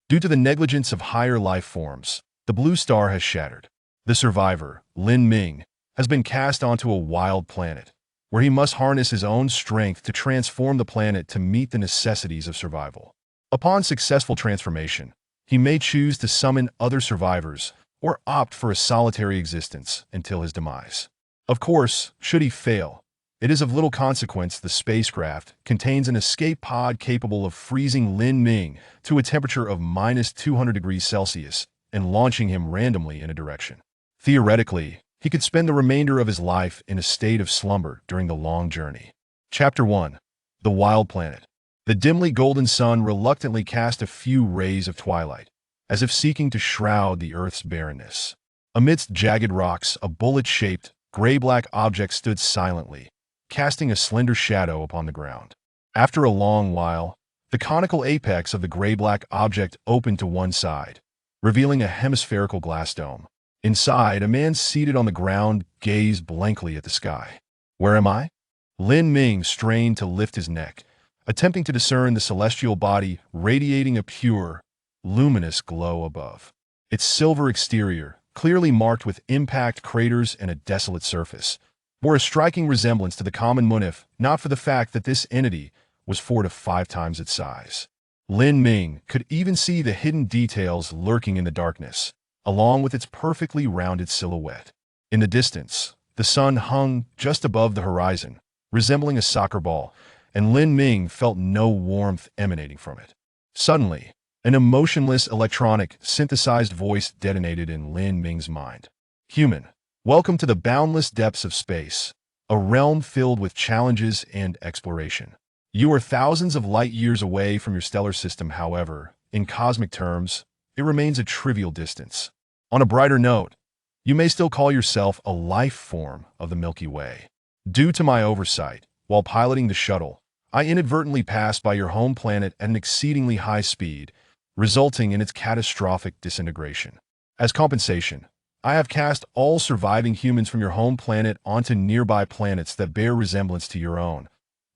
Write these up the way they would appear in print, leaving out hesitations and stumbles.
Due to the negligence of higher life forms, the blue star has shattered. The survivor, Lin Ming, has been cast onto a wild planet, where he must harness his own strength to transform the planet to meet the necessities of survival. Upon successful transformation, he may choose to summon other survivors or opt for a solitary existence until his demise. Of course, should he fail, it is of little consequence. The spacecraft contains an escape pod capable of freezing Lin Ming to a temperature of -200 degrees Celsius and launching him randomly in a direction. Theoretically, he could spend the remainder of his life in a state of slumber during the long journey. Chapter 1. The Wild Planet. The dimly golden sun reluctantly cast a few rays of twilight, as if seeking to shroud the Earth's barrenness. Amidst jagged rocks, a bullet-shaped, gray-black object stood silently, casting a slender shadow upon the ground. After a long while, the conical apex of the gray-black object opened to one side, revealing a hemispherical glass dome. Inside, a man seated on the ground gazed blankly at the sky. "Where am I?" Lin Ming strained to lift his neck, attempting to discern the celestial body radiating a pure, luminous glow above. Its silver exterior, clearly marked with impact craters and a desolate surface, bore a striking resemblance to the common moon if not for the fact that this entity was 4 to 5 times its size. Lin Ming could even see the hidden details lurking in the darkness, along with its perfectly rounded silhouette. In the distance, the sun hung just above the horizon, resembling a soccer ball, and Lin Ming felt no warmth emanating from it. Suddenly, an emotionless electronic synthesized voice detonated in Lin Ming's mind. "Human, welcome to the boundless depths of space, a realm filled with challenges and exploration. You are thousands of light years away from your stellar system. However, in cosmic terms, it remains a trivial distance. On a brighter note, you may still call yourself a life form of the Milky Way. Due to my oversight, while piloting the shuttle, I inadvertently passed by your home planet at an exceedingly high speed, resulting in its catastrophic disintegration. As compensation, I have cast all surviving humans from your home planet onto nearby planets that bear resemblance to your own,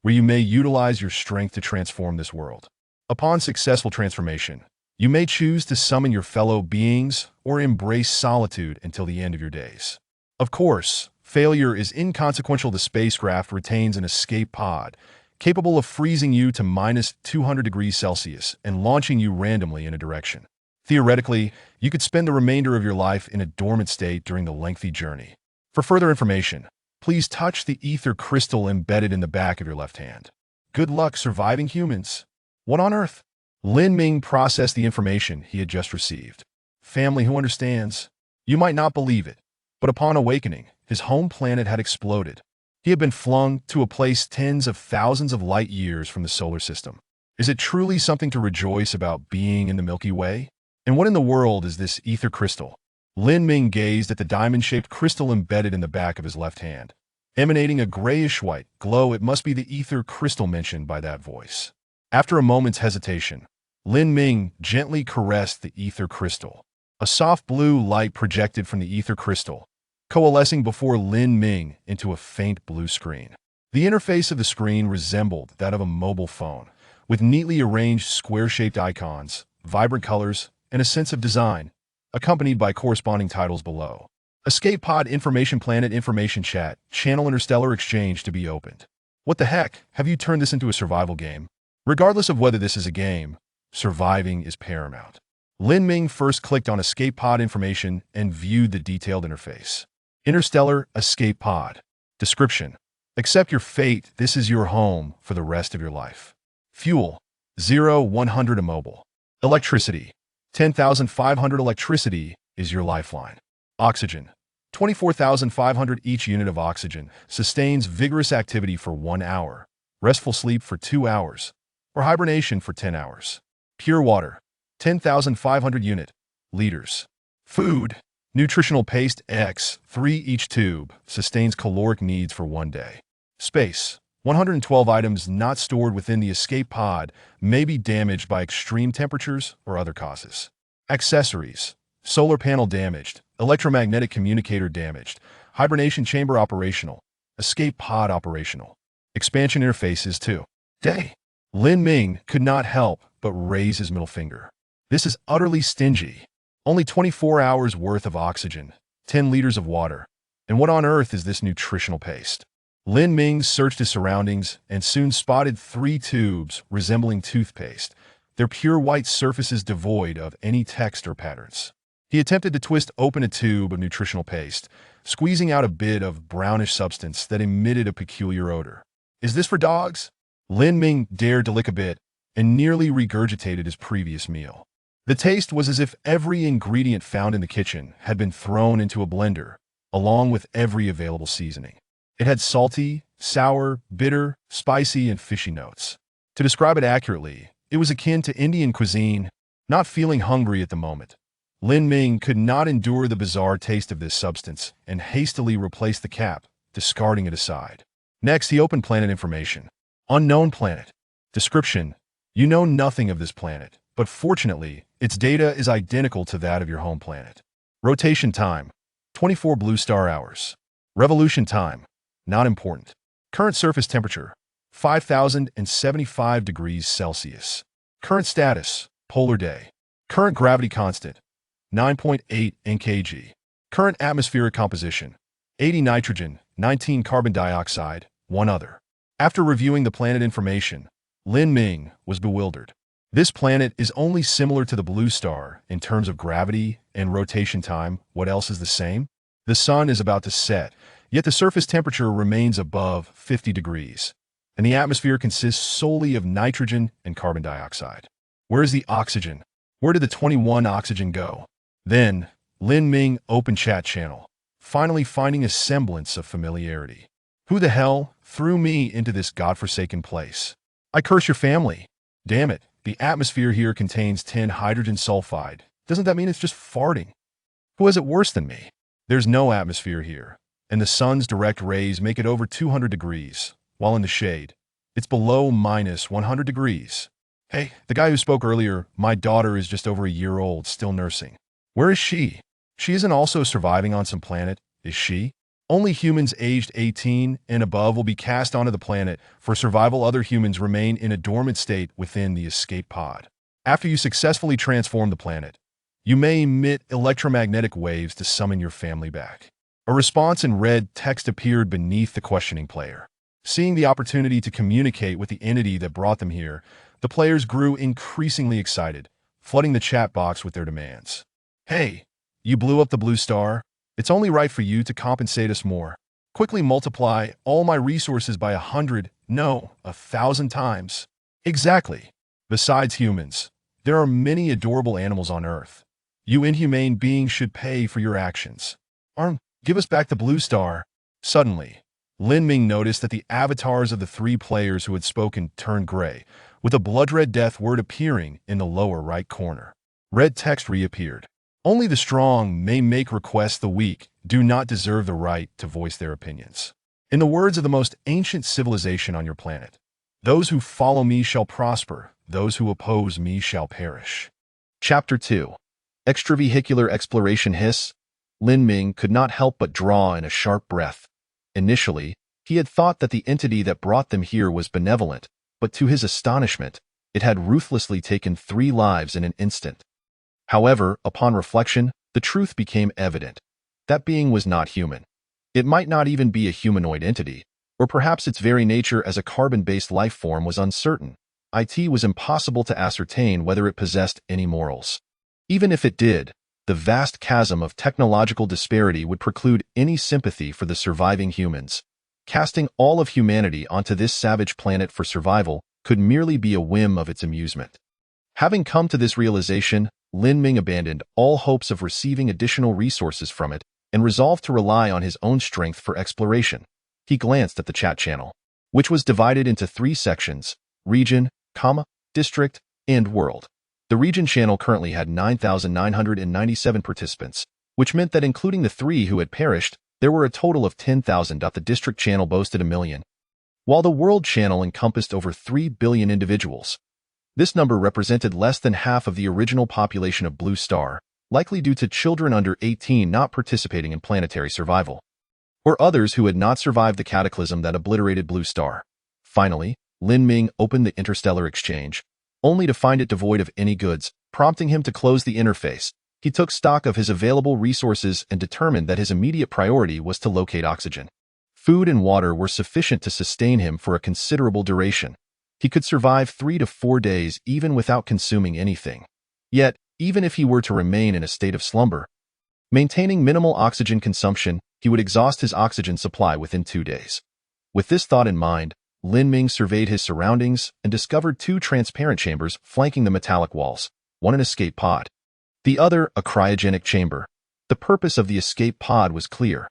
where you may utilize your strength to transform this world. Upon successful transformation, you may choose to summon your fellow beings or embrace solitude until the end of your days. Of course, failure is inconsequential. The spacecraft retains an escape pod, capable of freezing you to -200 degrees Celsius and launching you randomly in a direction. Theoretically, you could spend the remainder of your life in a dormant state during the lengthy journey. For further information, please touch the ether crystal embedded in the back of your left hand. Good luck surviving humans. What on earth? Lin Ming processed the information he had just received. Family who understands. You might not believe it, but upon awakening, his home planet had exploded. He had been flung to a place tens of thousands of light years from the solar system. Is it truly something to rejoice about being in the Milky Way? And what in the world is this ether crystal? Lin Ming gazed at the diamond-shaped crystal embedded in the back of his left hand, emanating a grayish-white glow. It must be the ether crystal mentioned by that voice. After a moment's hesitation, Lin Ming gently caressed the ether crystal. A soft blue light projected from the ether crystal, coalescing before Lin Ming into a faint blue screen. The interface of the screen resembled that of a mobile phone, with neatly arranged square-shaped icons, vibrant colors, and a sense of design, accompanied by corresponding titles below. Escape pod information, planet information, chat, channel, interstellar exchange to be opened. What the heck? Have you turned this into a survival game? Regardless of whether this is a game, surviving is paramount. Lin Ming first clicked on escape pod information and viewed the detailed interface. Interstellar escape pod. Description: accept your fate. This is your home for the rest of your life. Fuel: 0-100 immobile. Electricity: 10,500. Electricity is your lifeline. Oxygen: 24,500. Each unit of oxygen sustains vigorous activity for 1 hour, restful sleep for 2 hours, or hibernation for 10 hours. Pure water: 10,500 liters. Food: nutritional paste X3. Each tube sustains caloric needs for 1 day. Space: 112 items not stored within the escape pod may be damaged by extreme temperatures or other causes. Accessories: solar panel damaged, electromagnetic communicator damaged, hibernation chamber operational, escape pod operational. Expansion interfaces 2. Day. Lin Ming could not help but raise his middle finger. This is utterly stingy. Only 24 hours worth of oxygen, 10 liters of water. And what on earth is this nutritional paste? Lin Ming searched his surroundings and soon spotted 3 tubes resembling toothpaste, their pure white surfaces devoid of any text or patterns. He attempted to twist open a tube of nutritional paste, squeezing out a bit of brownish substance that emitted a peculiar odor. Is this for dogs? Lin Ming dared to lick a bit and nearly regurgitated his previous meal. The taste was as if every ingredient found in the kitchen had been thrown into a blender, along with every available seasoning. It had salty, sour, bitter, spicy, and fishy notes. To describe it accurately, it was akin to Indian cuisine. Not feeling hungry at the moment, Lin Ming could not endure the bizarre taste of this substance and hastily replaced the cap, discarding it aside. Next, he opened planet information. Unknown planet. Description: you know nothing of this planet, but fortunately, its data is identical to that of your home planet. Rotation time: 24 blue star hours. Revolution time: not important. Current surface temperature: 5,075 degrees Celsius. Current status: polar day. Current gravity constant: 9.8 nkg. Current atmospheric composition: 80 nitrogen, 19 carbon dioxide, 1 other. After reviewing the planet information, Lin Ming was bewildered. This planet is only similar to the blue star in terms of gravity and rotation time. What else is the same? The sun is about to set, yet the surface temperature remains above 50 degrees, and the atmosphere consists solely of nitrogen and carbon dioxide. Where is the oxygen? Where did the 21 oxygen go? Then, Lin Ming opened chat channel, finally finding a semblance of familiarity. Who the hell threw me into this godforsaken place? I curse your family. Damn it, the atmosphere here contains 10 hydrogen sulfide. Doesn't that mean it's just farting? Who has it worse than me? There's no atmosphere here, and the sun's direct rays make it over 200 degrees, while in the shade, it's below minus 100 degrees. Hey, the guy who spoke earlier, my daughter is just over a year old, still nursing. Where is she? She isn't also surviving on some planet, is she? Only humans aged 18 and above will be cast onto the planet. For survival, other humans remain in a dormant state within the escape pod. After you successfully transform the planet, you may emit electromagnetic waves to summon your family back. A response in red text appeared beneath the questioning player. Seeing the opportunity to communicate with the entity that brought them here, the players grew increasingly excited, flooding the chat box with their demands. Hey, you blew up the blue star? It's only right for you to compensate us more. Quickly multiply all my resources by 100, no, 1,000 times. Exactly. Besides humans, there are many adorable animals on Earth. You inhumane beings should pay for your actions. Give us back the blue star. Suddenly, Lin Ming noticed that the avatars of the 3 players who had spoken turned gray, with a blood-red death word appearing in the lower right corner. Red text reappeared. Only the strong may make requests. The weak do not deserve the right to voice their opinions. In the words of the most ancient civilization on your planet, those who follow me shall prosper, those who oppose me shall perish. Chapter 2. Extravehicular Exploration Hiss. Lin Ming could not help but draw in a sharp breath. Initially, he had thought that the entity that brought them here was benevolent, but to his astonishment, it had ruthlessly taken 3 lives in an instant. However, upon reflection, the truth became evident. That being was not human. It might not even be a humanoid entity, or perhaps its very nature as a carbon-based life form was uncertain. It was impossible to ascertain whether it possessed any morals. Even if it did, the vast chasm of technological disparity would preclude any sympathy for the surviving humans. Casting all of humanity onto this savage planet for survival could merely be a whim of its amusement. Having come to this realization, Lin Ming abandoned all hopes of receiving additional resources from it and resolved to rely on his own strength for exploration. He glanced at the chat channel, which was divided into 3 sections: region, district, and world. The region channel currently had 9,997 participants, which meant that including the 3 who had perished, there were a total of 10,000. The district channel boasted 1 million, while the world channel encompassed over 3 billion individuals. This number represented less than half of the original population of Blue Star, likely due to children under 18 not participating in planetary survival, or others who had not survived the cataclysm that obliterated Blue Star. Finally, Lin Ming opened the Interstellar exchange, only to find it devoid of any goods. prompting him to close the interface. He took stock of his available resources and determined that his immediate priority was to locate oxygen. Food and water were sufficient to sustain him for a considerable duration. He could survive 3 to 4 days even without consuming anything. Yet, even if he were to remain in a state of slumber, maintaining minimal oxygen consumption, he would exhaust his oxygen supply within 2 days. With this thought in mind, Lin Ming surveyed his surroundings and discovered 2 transparent chambers flanking the metallic walls, one an escape pod, the other a cryogenic chamber. The purpose of the escape pod was clear.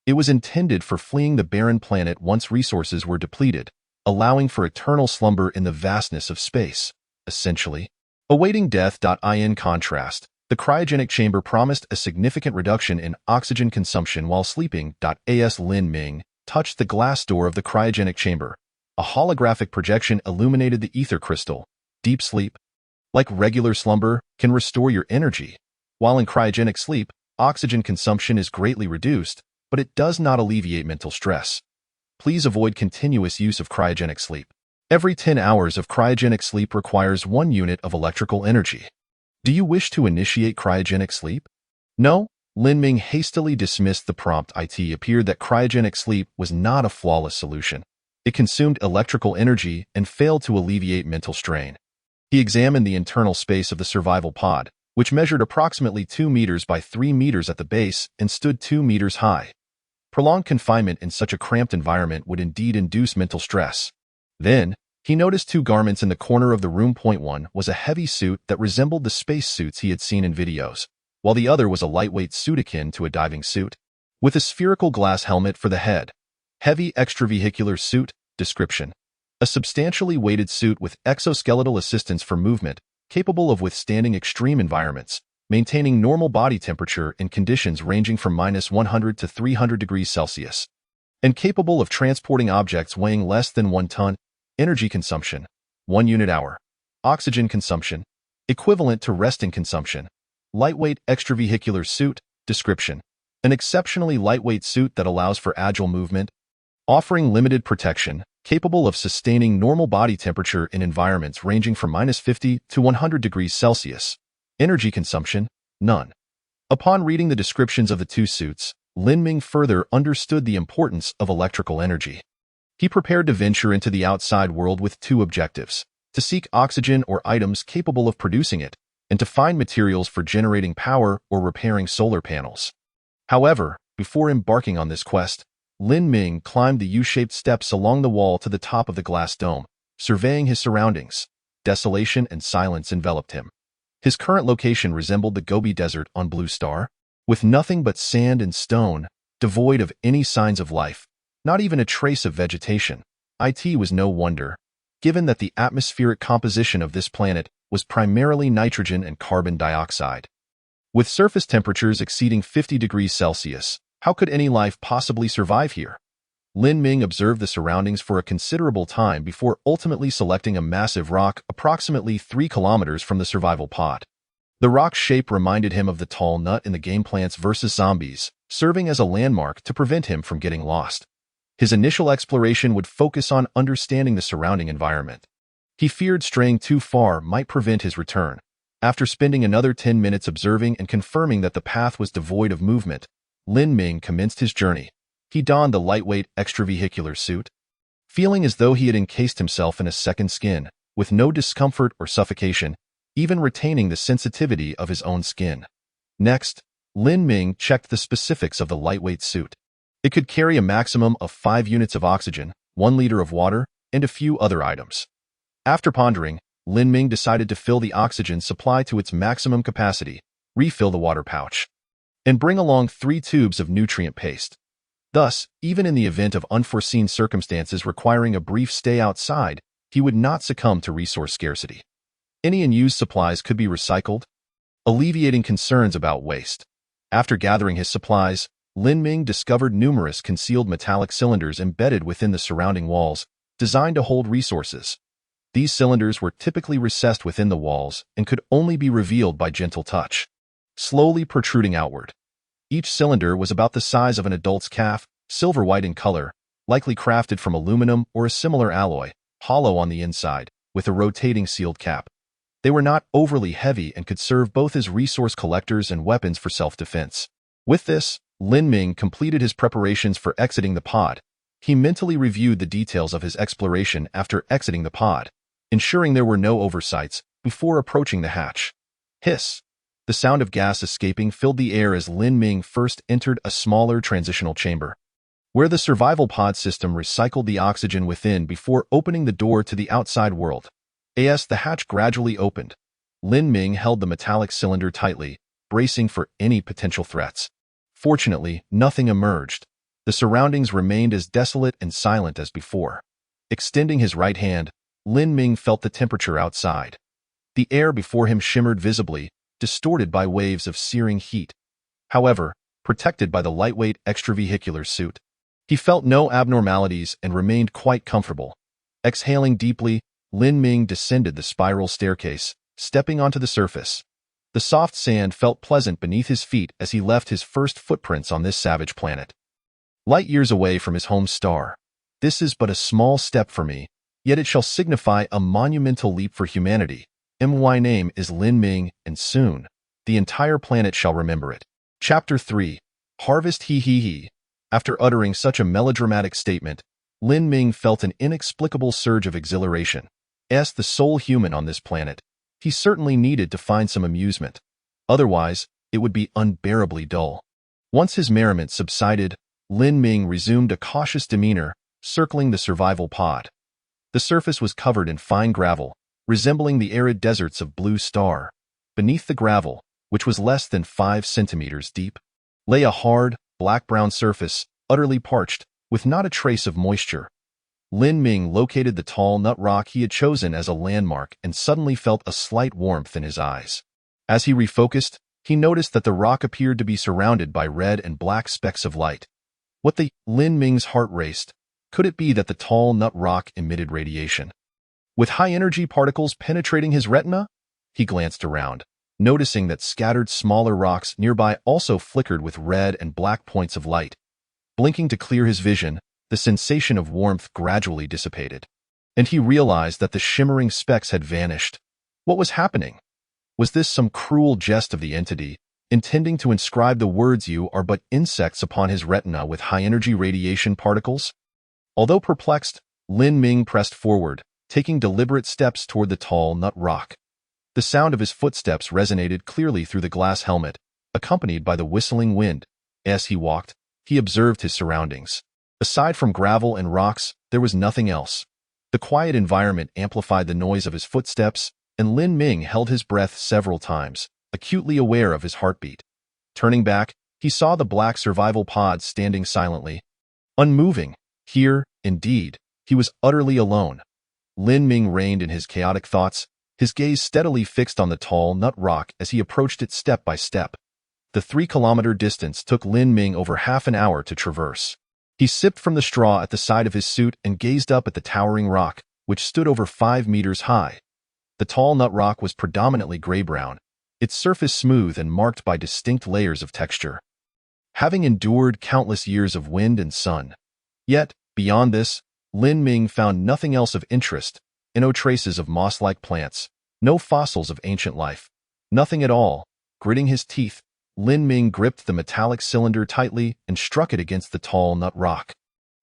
It was intended for fleeing the barren planet once resources were depleted, allowing for eternal slumber in the vastness of space, essentially. Awaiting death. In contrast, the cryogenic chamber promised a significant reduction in oxygen consumption while sleeping. As Lin Ming touched the glass door of the cryogenic chamber, a holographic projection illuminated the ether crystal. Deep sleep, like regular slumber, can restore your energy. While in cryogenic sleep, oxygen consumption is greatly reduced, but it does not alleviate mental stress. Please avoid continuous use of cryogenic sleep. Every 10 hours of cryogenic sleep requires 1 unit of electrical energy. Do you wish to initiate cryogenic sleep? No? Lin Ming hastily dismissed the prompt. It appeared that cryogenic sleep was not a flawless solution. It consumed electrical energy and failed to alleviate mental strain. He examined the internal space of the survival pod, which measured approximately 2 meters by 3 meters at the base and stood 2 meters high. Prolonged confinement in such a cramped environment would indeed induce mental stress. Then, he noticed 2 garments in the corner of the room. One was a heavy suit that resembled the space suits he had seen in videos, while the other was a lightweight suit akin to a diving suit, with a spherical glass helmet for the head. Heavy extravehicular suit. Description: a substantially weighted suit with exoskeletal assistance for movement, capable of withstanding extreme environments, maintaining normal body temperature in conditions ranging from -100 to 300 degrees Celsius, and capable of transporting objects weighing less than 1 ton. Energy consumption: 1 unit hour. Oxygen consumption: equivalent to resting consumption. Lightweight extravehicular suit. Description: an exceptionally lightweight suit that allows for agile movement, offering limited protection, capable of sustaining normal body temperature in environments ranging from -50 to 100 degrees Celsius. Energy consumption: none. Upon reading the descriptions of the 2 suits, Lin Ming further understood the importance of electrical energy. He prepared to venture into the outside world with 2 objectives: to seek oxygen or items capable of producing it, and to find materials for generating power or repairing solar panels. However, before embarking on this quest, Lin Ming climbed the U-shaped steps along the wall to the top of the glass dome, surveying his surroundings. Desolation and silence enveloped him. His current location resembled the Gobi Desert on Blue Star, with nothing but sand and stone, devoid of any signs of life, not even a trace of vegetation. It was no wonder, given that the atmospheric composition of this planet was primarily nitrogen and carbon dioxide. With surface temperatures exceeding 50 degrees Celsius, how could any life possibly survive here? Lin Ming observed the surroundings for a considerable time before ultimately selecting a massive rock approximately 3 kilometers from the survival pod. The rock's shape reminded him of the tall nut in the game Plants vs. Zombies, serving as a landmark to prevent him from getting lost. His initial exploration would focus on understanding the surrounding environment. He feared straying too far might prevent his return. After spending another 10 minutes observing and confirming that the path was devoid of movement, Lin Ming commenced his journey. He donned the lightweight extravehicular suit, feeling as though he had encased himself in a second skin, with no discomfort or suffocation, even retaining the sensitivity of his own skin. Next, Lin Ming checked the specifics of the lightweight suit. It could carry a maximum of 5 units of oxygen, 1 liter of water, and a few other items. After pondering, Lin Ming decided to fill the oxygen supply to its maximum capacity, refill the water pouch, and bring along 3 tubes of nutrient paste. Thus, even in the event of unforeseen circumstances requiring a brief stay outside, he would not succumb to resource scarcity. Any unused supplies could be recycled, alleviating concerns about waste. After gathering his supplies, Lin Ming discovered numerous concealed metallic cylinders embedded within the surrounding walls, designed to hold resources. These cylinders were typically recessed within the walls and could only be revealed by gentle touch, slowly protruding outward. Each cylinder was about the size of an adult's calf, silver-white in color, likely crafted from aluminum or a similar alloy, hollow on the inside, with a rotating sealed cap. They were not overly heavy and could serve both as resource collectors and weapons for self-defense. With this, Lin Ming completed his preparations for exiting the pod. He mentally reviewed the details of his exploration after exiting the pod, ensuring there were no oversights before approaching the hatch. Hiss! The sound of gas escaping filled the air as Lin Ming first entered a smaller transitional chamber, where the survival pod system recycled the oxygen within before opening the door to the outside world. As the hatch gradually opened, Lin Ming held the metallic cylinder tightly, bracing for any potential threats. Fortunately, nothing emerged. The surroundings remained as desolate and silent as before. Extending his right hand, Lin Ming felt the temperature outside. The air before him shimmered visibly, distorted by waves of searing heat. However, protected by the lightweight extravehicular suit, he felt no abnormalities and remained quite comfortable. Exhaling deeply, Lin Ming descended the spiral staircase, stepping onto the surface. The soft sand felt pleasant beneath his feet as he left his first footprints on this savage planet. Light years away from his home star. This is but a small step for me, yet it shall signify a monumental leap for humanity. My name is Lin Ming, and soon, the entire planet shall remember it. Chapter 3. Harvest he. After uttering such a melodramatic statement, Lin Ming felt an inexplicable surge of exhilaration. As the sole human on this planet, he certainly needed to find some amusement. Otherwise, it would be unbearably dull. Once his merriment subsided, Lin Ming resumed a cautious demeanor, circling the survival pod. The surface was covered in fine gravel, resembling the arid deserts of Blue Star. Beneath the gravel, which was less than 5 centimeters deep, lay a hard, black-brown surface, utterly parched, with not a trace of moisture. Lin Ming located the tall nut rock he had chosen as a landmark and suddenly felt a slight warmth in his eyes. As he refocused, he noticed that the rock appeared to be surrounded by red and black specks of light. Lin Ming's heart raced. Could it be that the tall nut rock emitted radiation, with high-energy particles penetrating his retina? He glanced around, noticing that scattered smaller rocks nearby also flickered with red and black points of light. Blinking to clear his vision, the sensation of warmth gradually dissipated, and he realized that the shimmering specks had vanished. What was happening? Was this some cruel jest of the entity, intending to inscribe the words "You are but insects" upon his retina with high-energy radiation particles? Although perplexed, Lin Ming pressed forward, taking deliberate steps toward the tall nut rock. The sound of his footsteps resonated clearly through the glass helmet, accompanied by the whistling wind. As he walked, he observed his surroundings. Aside from gravel and rocks, there was nothing else. The quiet environment amplified the noise of his footsteps, and Lin Ming held his breath several times, acutely aware of his heartbeat. Turning back, he saw the black survival pod standing silently, unmoving. Here, indeed, he was utterly alone. Lin Ming reined in his chaotic thoughts, his gaze steadily fixed on the tall nut rock as he approached it step by step. The 3-kilometer distance took Lin Ming over half an hour to traverse. He sipped from the straw at the side of his suit and gazed up at the towering rock, which stood over 5 meters high. The tall nut rock was predominantly gray-brown, its surface smooth and marked by distinct layers of texture, having endured countless years of wind and sun. Yet, beyond this, Lin Ming found nothing else of interest. No traces of moss-like plants, no fossils of ancient life, nothing at all. Gritting his teeth, Lin Ming gripped the metallic cylinder tightly and struck it against the tall nut rock.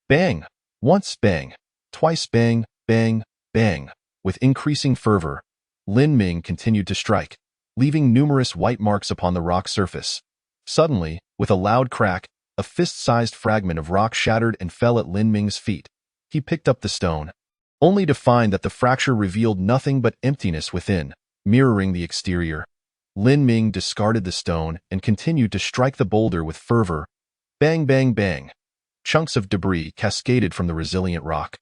Bang! Once bang, twice bang, bang, bang. With increasing fervor, Lin Ming continued to strike, leaving numerous white marks upon the rock surface. Suddenly, with a loud crack, a fist-sized fragment of rock shattered and fell at Lin Ming's feet. He picked up the stone, only to find that the fracture revealed nothing but emptiness within, mirroring the exterior. Lin Ming discarded the stone and continued to strike the boulder with fervor. Bang, bang, bang. Chunks of debris cascaded from the resilient rock.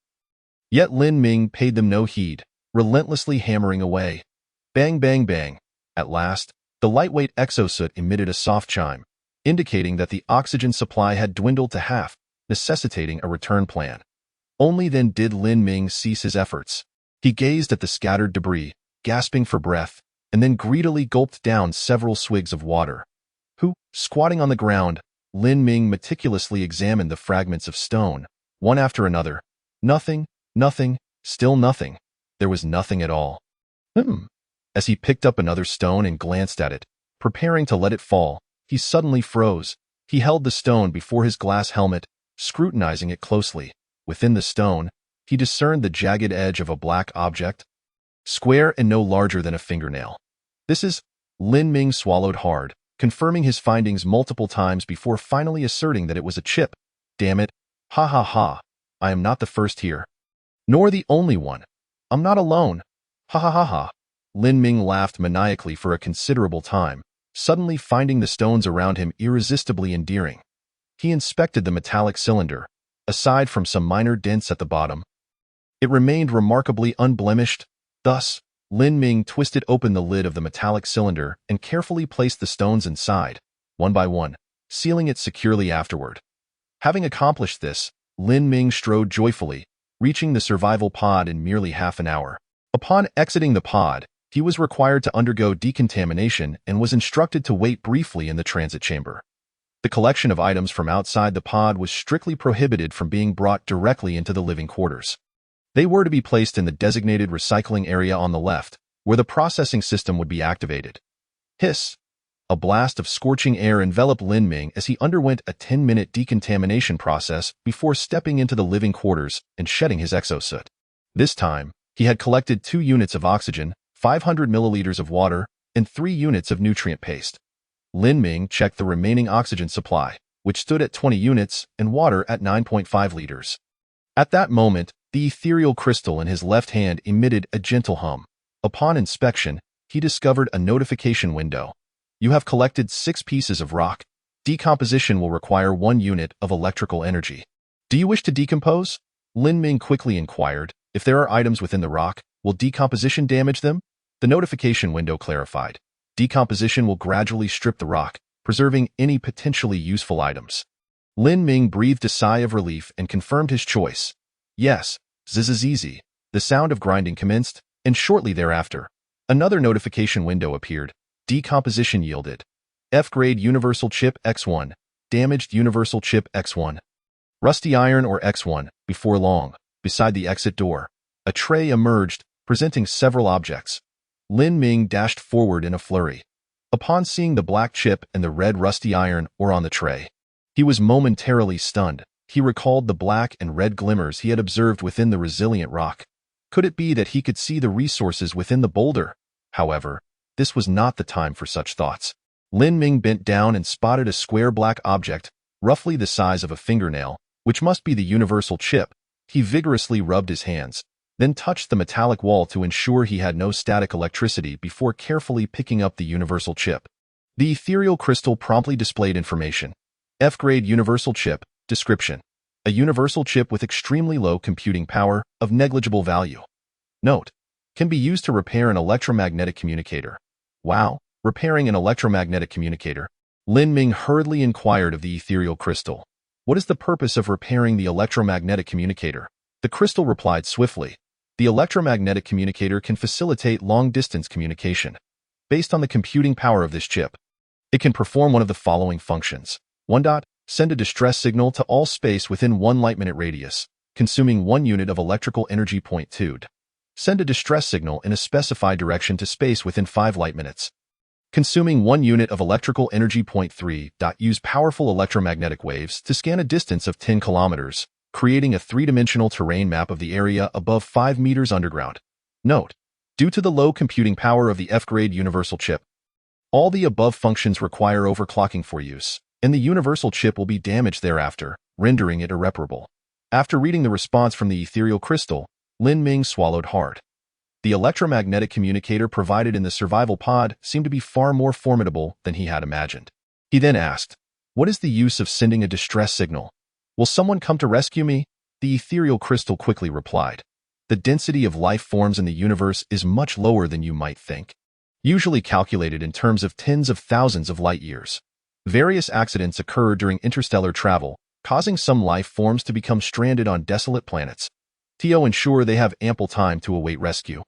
Yet Lin Ming paid them no heed, relentlessly hammering away. Bang, bang, bang. At last, the lightweight exosuit emitted a soft chime, indicating that the oxygen supply had dwindled to half, necessitating a return plan. Only then did Lin Ming cease his efforts. He gazed at the scattered debris, gasping for breath, and then greedily gulped down several swigs of water. Squatting on the ground, Lin Ming meticulously examined the fragments of stone, one after another. Nothing, nothing, still nothing. There was nothing at all. As he picked up another stone and glanced at it, preparing to let it fall, he suddenly froze. He held the stone before his glass helmet, scrutinizing it closely. Within the stone, he discerned the jagged edge of a black object, square and no larger than a fingernail. This is... Lin Ming swallowed hard, confirming his findings multiple times before finally asserting that it was a chip. Damn it. Ha ha ha. I am not the first here. Nor the only one. I'm not alone. Ha ha ha ha. Lin Ming laughed maniacally for a considerable time, suddenly finding the stones around him irresistibly endearing. He inspected the metallic cylinder. Aside from some minor dents at the bottom, it remained remarkably unblemished. Thus, Lin Ming twisted open the lid of the metallic cylinder and carefully placed the stones inside, one by one, sealing it securely afterward. Having accomplished this, Lin Ming strode joyfully, reaching the survival pod in merely half an hour. Upon exiting the pod, he was required to undergo decontamination and was instructed to wait briefly in the transit chamber. The collection of items from outside the pod was strictly prohibited from being brought directly into the living quarters. They were to be placed in the designated recycling area on the left, where the processing system would be activated. Hiss! A blast of scorching air enveloped Lin Ming as he underwent a 10-minute decontamination process before stepping into the living quarters and shedding his exosuit. This time, he had collected 2 units of oxygen, 500 milliliters of water, and 3 units of nutrient paste. Lin Ming checked the remaining oxygen supply, which stood at 20 units, and water at 9.5 liters. At that moment, the ethereal crystal in his left hand emitted a gentle hum. Upon inspection, he discovered a notification window. You have collected 6 pieces of rock. Decomposition will require 1 unit of electrical energy. Do you wish to decompose? Lin Ming quickly inquired. If there are items within the rock, will decomposition damage them? The notification window clarified. Decomposition will gradually strip the rock, preserving any potentially useful items. Lin Ming breathed a sigh of relief and confirmed his choice. Yes, zzz. The sound of grinding commenced, and shortly thereafter, another notification window appeared. Decomposition yielded. F-grade universal chip X1, damaged universal chip X1. Rusty iron or X1. Before long, beside the exit door, a tray emerged, presenting several objects. Lin Ming dashed forward in a flurry. Upon seeing the black chip and the red rusty iron ore on the tray, he was momentarily stunned. He recalled the black and red glimmers he had observed within the resilient rock. Could it be that he could see the resources within the boulder? However, this was not the time for such thoughts. Lin Ming bent down and spotted a square black object, roughly the size of a fingernail, which must be the universal chip. He vigorously rubbed his hands, then touched the metallic wall to ensure he had no static electricity before carefully picking up the universal chip. The ethereal crystal promptly displayed information. F-grade universal chip. Description: a universal chip with extremely low computing power, of negligible value. Note: can be used to repair an electromagnetic communicator. Wow, repairing an electromagnetic communicator. Lin Ming hurriedly inquired of the ethereal crystal. What is the purpose of repairing the electromagnetic communicator? The crystal replied swiftly. The electromagnetic communicator can facilitate long-distance communication. Based on the computing power of this chip, it can perform one of the following functions. 1. Send a distress signal to all space within 1 light-minute radius, consuming 1 unit of electrical energy. 2. Send a distress signal in a specified direction to space within 5 light minutes, consuming 1 unit of electrical energy. 3. Use powerful electromagnetic waves to scan a distance of 10 kilometers, creating a 3-dimensional terrain map of the area above 5 meters underground. Note: due to the low computing power of the F-grade universal chip, all the above functions require overclocking for use, and the universal chip will be damaged thereafter, rendering it irreparable. After reading the response from the ethereal crystal, Lin Ming swallowed hard. The electromagnetic communicator provided in the survival pod seemed to be far more formidable than he had imagined. He then asked, "What is the use of sending a distress signal? Will someone come to rescue me?" The ethereal crystal quickly replied, "The density of life forms in the universe is much lower than you might think, usually calculated in terms of tens of thousands of light years. Various accidents occur during interstellar travel, causing some life forms to become stranded on desolate planets. To ensure they have ample time to await rescue,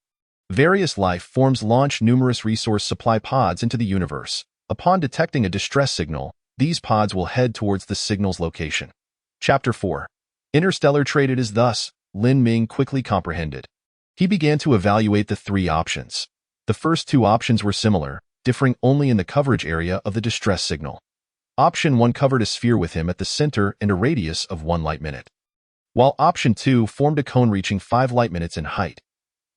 various life forms launch numerous resource supply pods into the universe. Upon detecting a distress signal, these pods will head towards the signal's location." Chapter 4. Interstellar traded is thus, Lin Ming quickly comprehended. He began to evaluate the 3 options. The first two options were similar, differing only in the coverage area of the distress signal. Option 1 covered a sphere with him at the center and a radius of 1 light minute, while Option 2 formed a cone reaching 5 light minutes in height.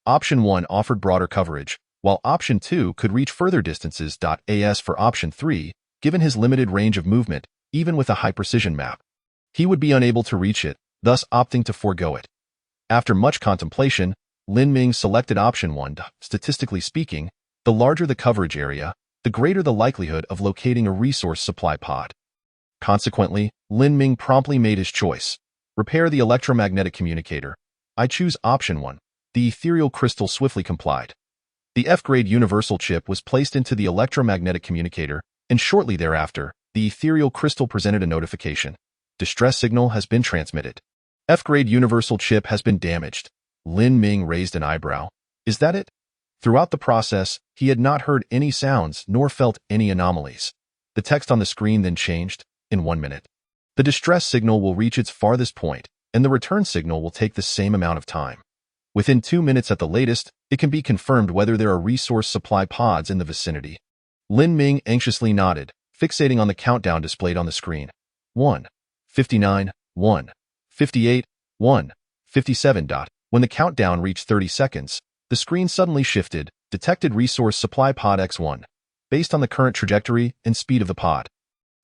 Option 1 offered broader coverage, while Option 2 could reach further distances. As for Option 3, given his limited range of movement, even with a high-precision map, he would be unable to reach it, thus opting to forego it. After much contemplation, Lin Ming selected Option 1. Statistically speaking, the larger the coverage area, the greater the likelihood of locating a resource supply pod. Consequently, Lin Ming promptly made his choice. Repair the electromagnetic communicator. I choose Option 1. The ethereal crystal swiftly complied. The F-grade universal chip was placed into the electromagnetic communicator, and shortly thereafter, the ethereal crystal presented a notification. Distress signal has been transmitted. F-grade universal chip has been damaged. Lin Ming raised an eyebrow. Is that it? Throughout the process, he had not heard any sounds nor felt any anomalies. The text on the screen then changed. In 1 minute, the distress signal will reach its farthest point, and the return signal will take the same amount of time. Within 2 minutes at the latest, it can be confirmed whether there are resource supply pods in the vicinity. Lin Ming anxiously nodded, fixating on the countdown displayed on the screen. 1, 59, 1, 58, 1, 57. When the countdown reached 30 seconds, the screen suddenly shifted, detected resource supply pod X1, based on the current trajectory and speed of the pod.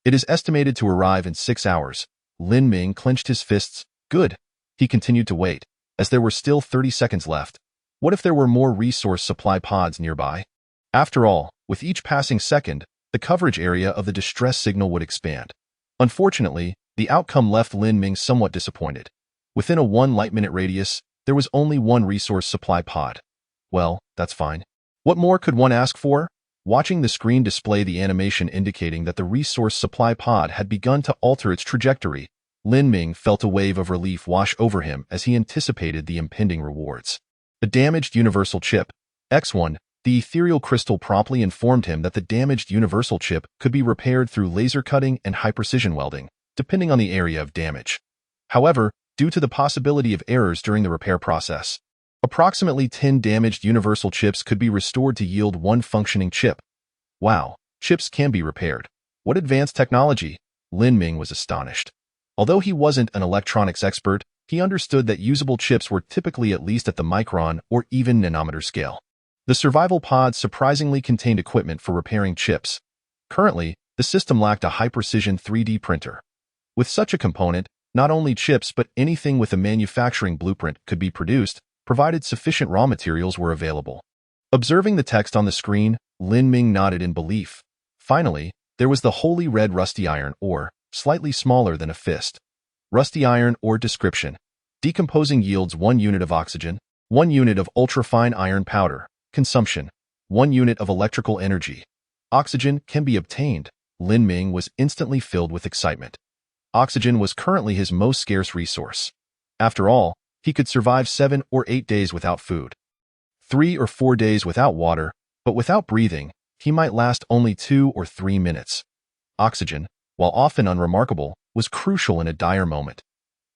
It is estimated to arrive in 6 hours. Lin Ming clenched his fists. Good. He continued to wait, as there were still 30 seconds left. What if there were more resource supply pods nearby? After all, with each passing second, the coverage area of the distress signal would expand. Unfortunately, the outcome left Lin Ming somewhat disappointed. Within a 1 light-minute radius, there was only one resource supply pod. Well, that's fine. What more could one ask for? Watching the screen display the animation indicating that the resource supply pod had begun to alter its trajectory, Lin Ming felt a wave of relief wash over him as he anticipated the impending rewards. The damaged universal chip, X1, the ethereal crystal promptly informed him that the damaged universal chip could be repaired through laser cutting and high-precision welding, depending on the area of damage. However, due to the possibility of errors during the repair process, approximately 10 damaged universal chips could be restored to yield 1 functioning chip. Wow, chips can be repaired. What advanced technology! Lin Ming was astonished. Although he wasn't an electronics expert, he understood that usable chips were typically at least at the micron or even nanometer scale. The survival pod surprisingly contained equipment for repairing chips. Currently, the system lacked a high-precision 3D printer. With such a component, not only chips but anything with a manufacturing blueprint could be produced, provided sufficient raw materials were available. Observing the text on the screen, Lin Ming nodded in belief. Finally, there was the holy red rusty iron ore, slightly smaller than a fist. Rusty iron ore description. Decomposing yields 1 unit of oxygen, 1 unit of ultrafine iron powder. Consumption. 1 unit of electrical energy. Oxygen can be obtained. Lin Ming was instantly filled with excitement. Oxygen was currently his most scarce resource. After all, he could survive 7 or 8 days without food, 3 or 4 days without water, but without breathing, he might last only 2 or 3 minutes. Oxygen, while often unremarkable, was crucial in a dire moment.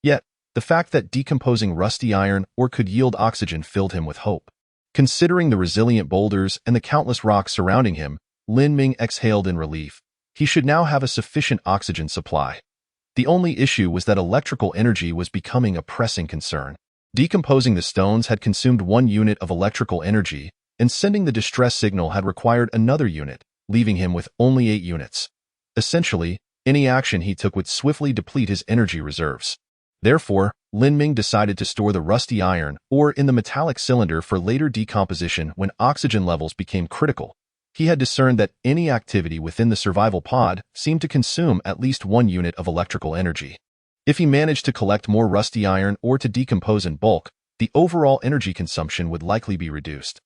Yet, the fact that decomposing rusty iron ore could yield oxygen filled him with hope. Considering the resilient boulders and the countless rocks surrounding him, Lin Ming exhaled in relief. He should now have a sufficient oxygen supply. The only issue was that electrical energy was becoming a pressing concern. Decomposing the stones had consumed 1 unit of electrical energy, and sending the distress signal had required another unit, leaving him with only 8 units. Essentially, any action he took would swiftly deplete his energy reserves. Therefore, Lin Ming decided to store the rusty iron ore in the metallic cylinder for later decomposition when oxygen levels became critical. He had discerned that any activity within the survival pod seemed to consume at least 1 unit of electrical energy. If he managed to collect more rusty iron ore to decompose in bulk, the overall energy consumption would likely be reduced.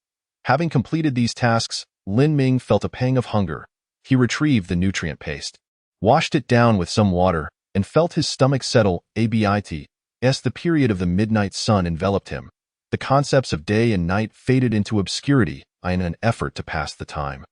Having completed these tasks, Lin Ming felt a pang of hunger. He retrieved the nutrient paste, washed it down with some water, and felt his stomach settle a bit as the period of the midnight sun enveloped him. The concepts of day and night faded into obscurity in an effort to pass the time.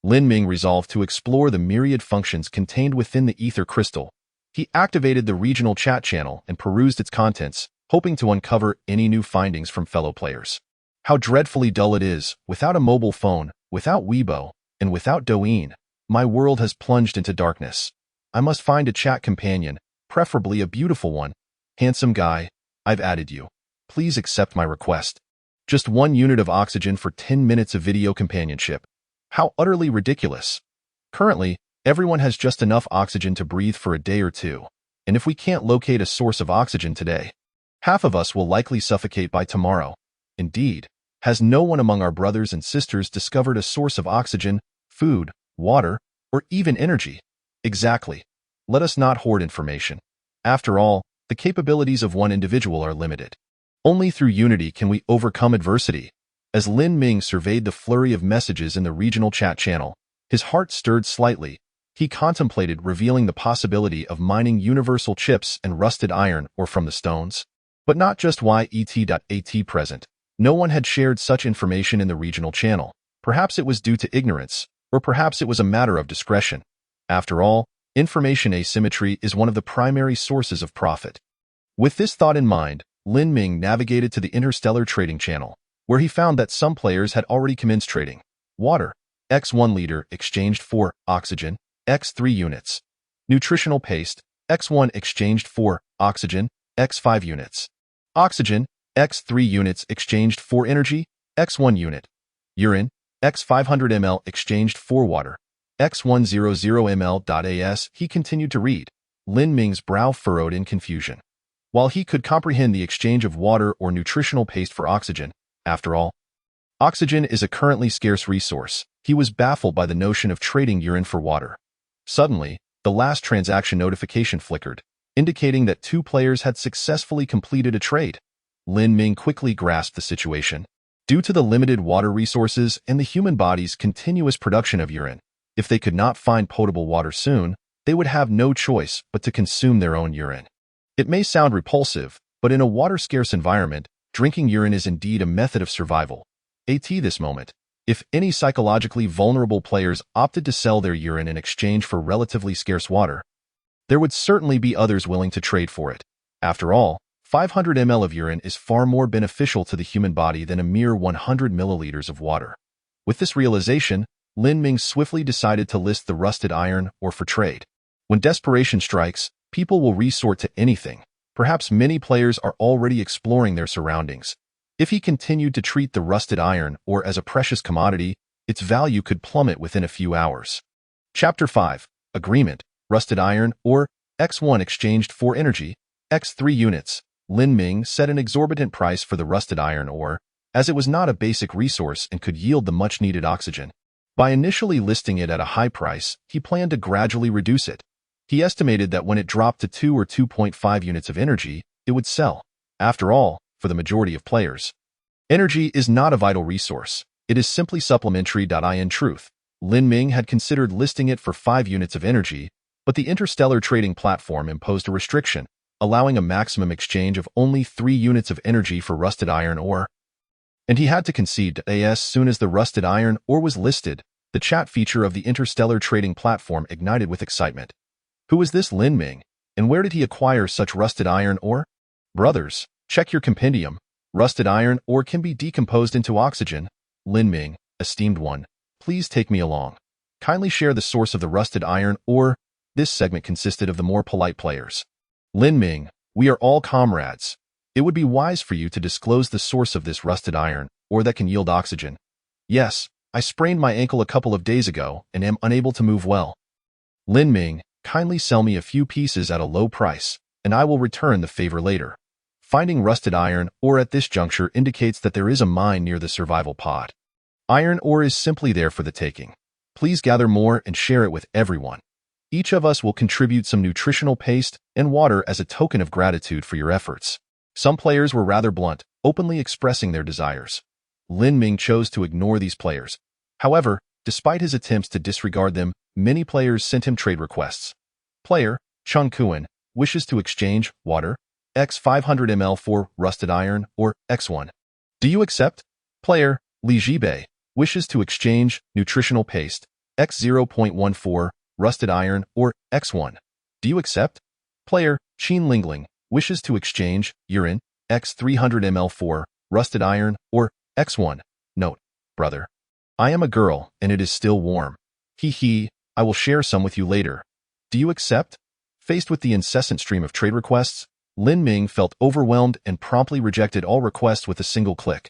Lin Ming resolved to explore the myriad functions contained within the ether crystal. He activated the regional chat channel and perused its contents, hoping to uncover any new findings from fellow players. How dreadfully dull it is, without a mobile phone, without Weibo, and without Douyin. My world has plunged into darkness. I must find a chat companion, preferably a beautiful one. Handsome guy, I've added you. Please accept my request. Just 1 unit of oxygen for 10 minutes of video companionship. How utterly ridiculous. Currently, everyone has just enough oxygen to breathe for a day or two, and if we can't locate a source of oxygen today, half of us will likely suffocate by tomorrow. Indeed, has no one among our brothers and sisters discovered a source of oxygen, food, water, or even energy? Exactly. Let us not hoard information. After all, the capabilities of one individual are limited. Only through unity can we overcome adversity. As Lin Ming surveyed the flurry of messages in the regional chat channel, his heart stirred slightly. He contemplated revealing the possibility of mining universal chips and rusted iron ore from the stones. But not just YET.AT present. No one had shared such information in the regional channel. Perhaps it was due to ignorance, or perhaps it was a matter of discretion. After all, information asymmetry is one of the primary sources of profit. With this thought in mind, Lin Ming navigated to the Interstellar trading channel, where he found that some players had already commenced trading. Water, X1 liter exchanged for oxygen, X3 units. Nutritional paste, X1 exchanged for oxygen, X5 units. Oxygen, X3 units exchanged for energy, X1 unit. Urine, X500 ml exchanged for water, X100 ml.as. He continued to read. Lin Ming's brow furrowed in confusion. While he could comprehend the exchange of water or nutritional paste for oxygen, after all, oxygen is a currently scarce resource, he was baffled by the notion of trading urine for water. Suddenly, the last transaction notification flickered, indicating that 2 players had successfully completed a trade. Lin Ming quickly grasped the situation. Due to the limited water resources and the human body's continuous production of urine, if they could not find potable water soon, they would have no choice but to consume their own urine. It may sound repulsive, but in a water-scarce environment, drinking urine is indeed a method of survival. At this moment, if any psychologically vulnerable players opted to sell their urine in exchange for relatively scarce water, there would certainly be others willing to trade for it. After all, 500 ml of urine is far more beneficial to the human body than a mere 100 milliliters of water. With this realization, Lin Ming swiftly decided to list the rusted iron ore for trade. When desperation strikes, people will resort to anything. Perhaps many players are already exploring their surroundings. If he continued to treat the rusted iron ore as a precious commodity, its value could plummet within a few hours. Chapter 5. Agreement. Rusted iron ore, X1 exchanged for energy, X3 units. Lin Ming set an exorbitant price for the rusted iron ore, as it was not a basic resource and could yield the much-needed oxygen. By initially listing it at a high price, he planned to gradually reduce it. He estimated that when it dropped to 2 or 2.5 units of energy, it would sell. After all, for the majority of players, energy is not a vital resource. It is simply supplementary. In truth, Lin Ming had considered listing it for 5 units of energy, but the Interstellar trading platform imposed a restriction, allowing a maximum exchange of only 3 units of energy for rusted iron ore. And he had to concede that as soon as the rusted iron ore was listed, the chat feature of the Interstellar trading platform ignited with excitement. Who is this Lin Ming, and where did he acquire such rusted iron ore? Brothers, check your compendium. Rusted iron ore can be decomposed into oxygen. Lin Ming, esteemed one, please take me along. Kindly share the source of the rusted iron ore. This segment consisted of the more polite players. Lin Ming, we are all comrades. It would be wise for you to disclose the source of this rusted iron ore that can yield oxygen. Yes, I sprained my ankle a couple of days ago and am unable to move well. Lin Ming, kindly sell me a few pieces at a low price, and I will return the favor later. Finding rusted iron ore at this juncture indicates that there is a mine near the survival pod. Iron ore is simply there for the taking. Please gather more and share it with everyone. Each of us will contribute some nutritional paste and water as a token of gratitude for your efforts. Some players were rather blunt, openly expressing their desires. Lin Ming chose to ignore these players. However, despite his attempts to disregard them, many players sent him trade requests. Player, Chung Kuan, wishes to exchange water, X 500 ml for rusted iron or X1. Do you accept? Player, Li Jibei, wishes to exchange nutritional paste, X 0.14, rusted iron or X1. Do you accept? Player, Qin Lingling, wishes to exchange urine, X 300 ml for rusted iron or X1. Note, brother. I am a girl, and it is still warm. He, I will share some with you later. Do you accept? Faced with the incessant stream of trade requests, Lin Ming felt overwhelmed and promptly rejected all requests with a single click.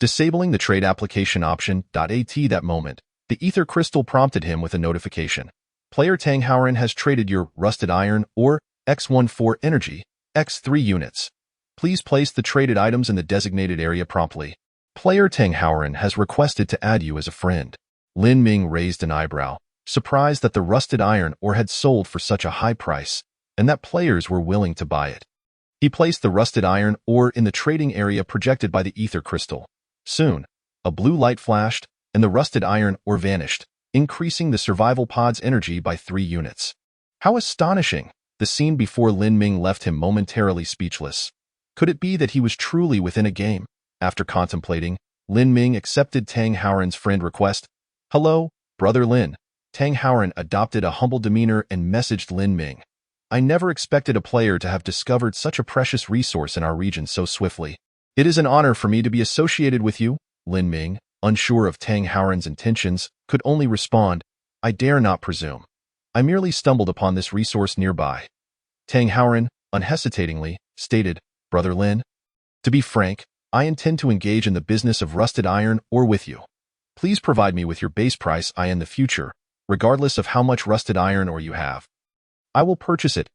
Disabling the trade application option, at that moment, the ether crystal prompted him with a notification. Player Tang Haoran has traded your rusted iron or X1 for energy, X3 units. Please place the traded items in the designated area promptly. Player Tang Haoran has requested to add you as a friend. Lin Ming raised an eyebrow, surprised that the rusted iron ore had sold for such a high price, and that players were willing to buy it. He placed the rusted iron ore in the trading area projected by the ether crystal. Soon, a blue light flashed, and the rusted iron ore vanished, increasing the survival pod's energy by 3 units. How astonishing! The scene before Lin Ming left him momentarily speechless. Could it be that he was truly within a game? After contemplating, Lin Ming accepted Tang Haoran's friend request. Hello, brother Lin. Tang Haoran adopted a humble demeanor and messaged Lin Ming. I never expected a player to have discovered such a precious resource in our region so swiftly. It is an honor for me to be associated with you. Lin Ming, unsure of Tang Haoran's intentions, could only respond, I dare not presume. I merely stumbled upon this resource nearby. Tang Haoran, unhesitatingly, stated, Brother Lin, to be frank, I intend to engage in the business of rusted iron ore with you. Please provide me with your base price in the future, regardless of how much rusted iron ore you have. I will purchase it.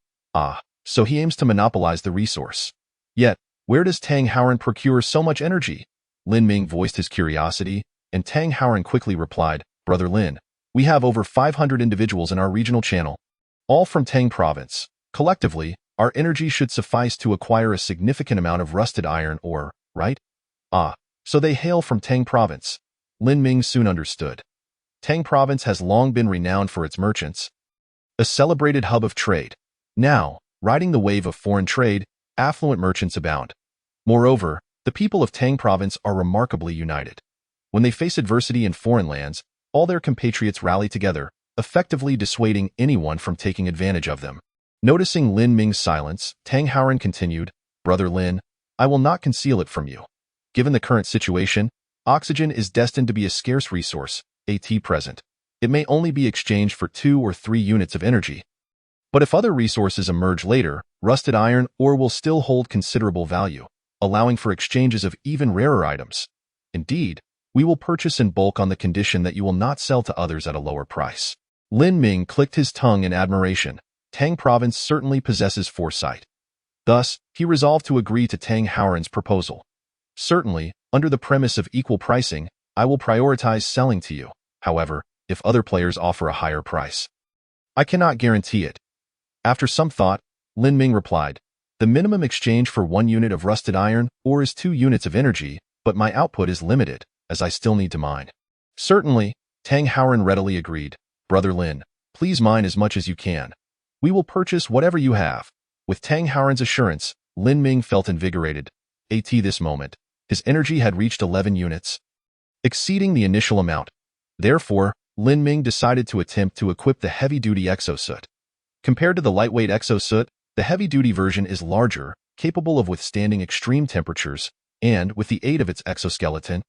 So he aims to monopolize the resource. Yet, where does Tang Haoran procure so much energy? Lin Ming voiced his curiosity, and Tang Haoran quickly replied, Brother Lin, we have over 500 individuals in our regional channel, all from Tang province. Collectively, our energy should suffice to acquire a significant amount of rusted iron ore, right? So they hail from Tang province. Lin Ming soon understood. Tang province has long been renowned for its merchants, a celebrated hub of trade. Now, riding the wave of foreign trade, affluent merchants abound. Moreover, the people of Tang province are remarkably united. When they face adversity in foreign lands, all their compatriots rally together, effectively dissuading anyone from taking advantage of them. Noticing Lin Ming's silence, Tang Haoran continued, Brother Lin, I will not conceal it from you. Given the current situation, oxygen is destined to be a scarce resource, at present. It may only be exchanged for 2 or 3 units of energy. But if other resources emerge later, rusted iron ore will still hold considerable value, allowing for exchanges of even rarer items. Indeed, we will purchase in bulk on the condition that you will not sell to others at a lower price. Lin Ming clicked his tongue in admiration. Tang province certainly possesses foresight. Thus, he resolved to agree to Tang Haoran's proposal. Certainly, under the premise of equal pricing, I will prioritize selling to you. However, if other players offer a higher price, I cannot guarantee it. After some thought, Lin Ming replied, the minimum exchange for 1 unit of rusted iron ore is 2 units of energy, but my output is limited, as I still need to mine. Certainly, Tang Haoran readily agreed. Brother Lin, please mine as much as you can. We will purchase whatever you have. With Tang Haoran's assurance, Lin Ming felt invigorated. At this moment, his energy had reached 11 units, exceeding the initial amount. Therefore, Lin Ming decided to attempt to equip the heavy-duty exosuit. Compared to the lightweight exosuit, the heavy-duty version is larger, capable of withstanding extreme temperatures, and, with the aid of its exoskeleton,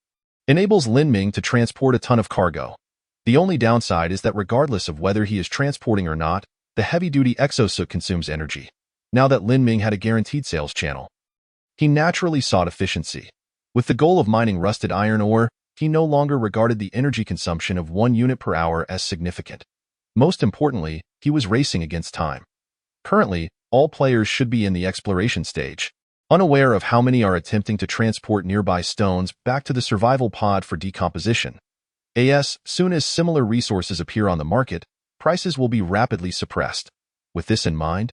enables Lin Ming to transport a ton of cargo. The only downside is that regardless of whether he is transporting or not, the heavy-duty exosuit consumes energy. Now that Lin Ming had a guaranteed sales channel, he naturally sought efficiency. With the goal of mining rusted iron ore, he no longer regarded the energy consumption of 1 unit per hour as significant. Most importantly, he was racing against time. Currently, all players should be in the exploration stage, unaware of how many are attempting to transport nearby stones back to the survival pod for decomposition. As soon as similar resources appear on the market, prices will be rapidly suppressed. With this in mind,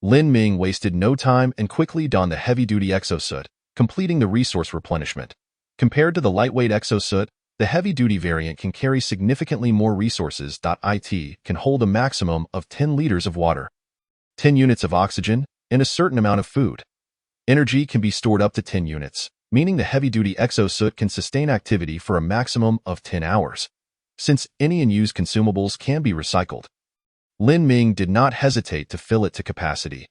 Lin Ming wasted no time and quickly donned the heavy-duty exosuit, completing the resource replenishment. Compared to the lightweight exosuit, the heavy-duty variant can carry significantly more resources. It can hold a maximum of 10 liters of water, 10 units of oxygen, and a certain amount of food. Energy can be stored up to 10 units, meaning the heavy-duty exosuit can sustain activity for a maximum of 10 hours. Since any unused consumables can be recycled, Lin Ming did not hesitate to fill it to capacity.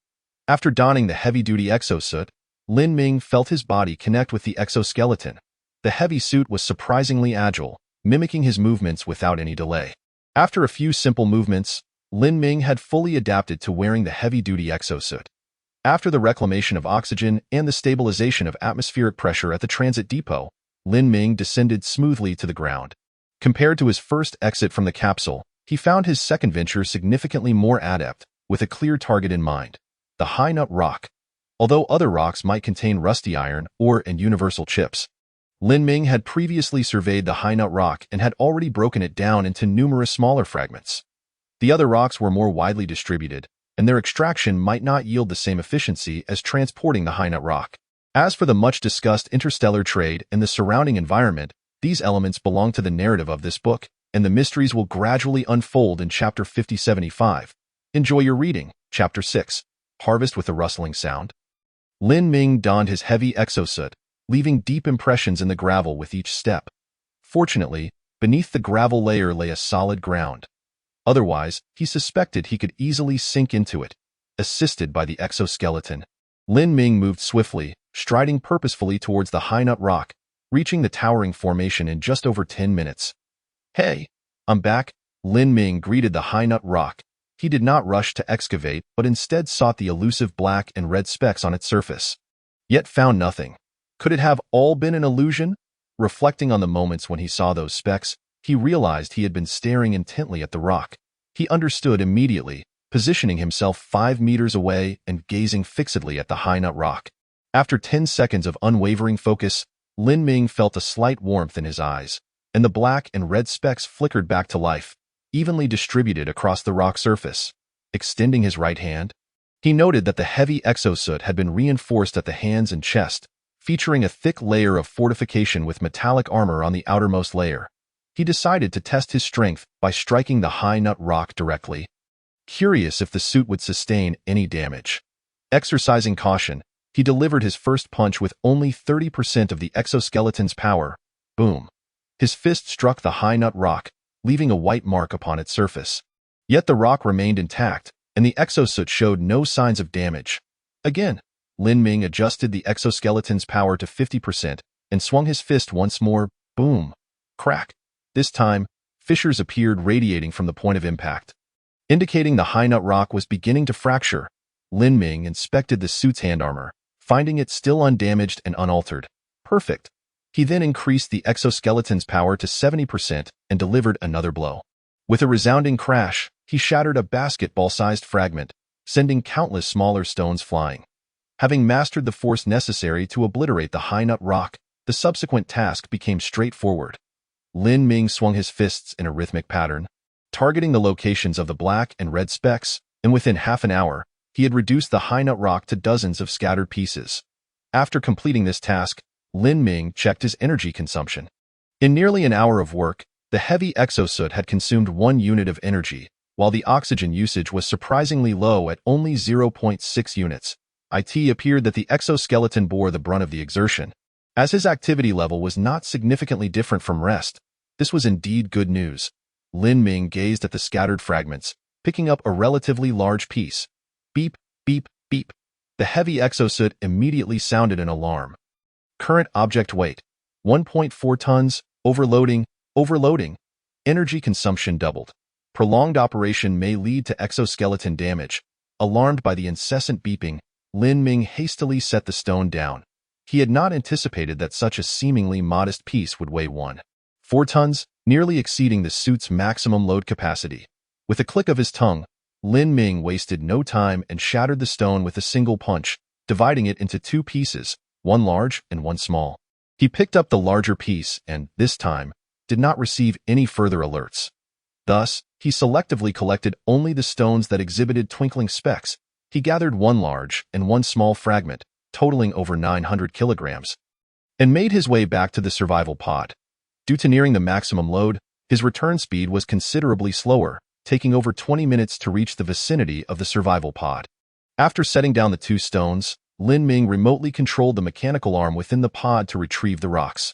After donning the heavy-duty exosuit, Lin Ming felt his body connect with the exoskeleton. The heavy suit was surprisingly agile, mimicking his movements without any delay. After a few simple movements, Lin Ming had fully adapted to wearing the heavy-duty exosuit. After the reclamation of oxygen and the stabilization of atmospheric pressure at the transit depot, Lin Ming descended smoothly to the ground. Compared to his first exit from the capsule, he found his second venture significantly more adept, with a clear target in mind: the High Nut Rock. Although other rocks might contain rusty iron, ore, and universal chips, Lin Ming had previously surveyed the High Nut Rock and had already broken it down into numerous smaller fragments. The other rocks were more widely distributed, and their extraction might not yield the same efficiency as transporting the High Nut Rock. As for the much-discussed interstellar trade and the surrounding environment, these elements belong to the narrative of this book, and the mysteries will gradually unfold in Chapter 5075. Enjoy your reading. Chapter 6. Harvest with a Rustling Sound. Lin Ming donned his heavy exosuit, leaving deep impressions in the gravel with each step. Fortunately, beneath the gravel layer lay a solid ground. Otherwise, he suspected he could easily sink into it. Assisted by the exoskeleton, Lin Ming moved swiftly, striding purposefully towards the High Nut Rock, reaching the towering formation in just over 10 minutes. "Hey, I'm back," Lin Ming greeted the High Nut Rock. He did not rush to excavate, but instead sought the elusive black and red specks on its surface. Yet found nothing. Could it have all been an illusion? Reflecting on the moments when he saw those specks, he realized he had been staring intently at the rock. He understood immediately, positioning himself 5 meters away and gazing fixedly at the High Nut Rock. After 10 seconds of unwavering focus, Lin Ming felt a slight warmth in his eyes, and the black and red specks flickered back to life, evenly distributed across the rock surface. Extending his right hand, he noted that the heavy exosuit had been reinforced at the hands and chest, featuring a thick layer of fortification with metallic armor on the outermost layer. He decided to test his strength by striking the High Nut Rock directly, curious if the suit would sustain any damage. Exercising caution, he delivered his first punch with only 30% of the exoskeleton's power. Boom. His fist struck the High Nut Rock, leaving a white mark upon its surface. Yet the rock remained intact, and the exosuit showed no signs of damage. Again, Lin Ming adjusted the exoskeleton's power to 50% and swung his fist once more. Boom. Crack. This time, fissures appeared radiating from the point of impact, indicating the High Nut Rock was beginning to fracture. Lin Ming inspected the suit's hand armor, finding it still undamaged and unaltered. Perfect. He then increased the exoskeleton's power to 70% and delivered another blow. With a resounding crash, he shattered a basketball-sized fragment, sending countless smaller stones flying. Having mastered the force necessary to obliterate the High Nut Rock, the subsequent task became straightforward. Lin Ming swung his fists in a rhythmic pattern, targeting the locations of the black and red specks, and within half an hour, he had reduced the High Nut Rock to dozens of scattered pieces. After completing this task, Lin Ming checked his energy consumption. In nearly an hour of work, the heavy exosuit had consumed 1 unit of energy, while the oxygen usage was surprisingly low at only 0.6 units. It appeared that the exoskeleton bore the brunt of the exertion. As his activity level was not significantly different from rest, this was indeed good news. Lin Ming gazed at the scattered fragments, picking up a relatively large piece. Beep, beep, beep. The heavy exosuit immediately sounded an alarm. Current object weight: 1.4 tons, overloading, overloading. Energy consumption doubled. Prolonged operation may lead to exoskeleton damage. Alarmed by the incessant beeping, Lin Ming hastily set the stone down. He had not anticipated that such a seemingly modest piece would weigh 1.4 tons, nearly exceeding the suit's maximum load capacity. With a click of his tongue, Lin Ming wasted no time and shattered the stone with a single punch, dividing it into 2 pieces, one large and one small. He picked up the larger piece and, this time, did not receive any further alerts. Thus, he selectively collected only the stones that exhibited twinkling specks. He gathered 1 large and 1 small fragment, totaling over 900 kilograms, and made his way back to the survival pod. Due to nearing the maximum load, his return speed was considerably slower, taking over 20 minutes to reach the vicinity of the survival pod. After setting down the 2 stones, Lin Ming remotely controlled the mechanical arm within the pod to retrieve the rocks.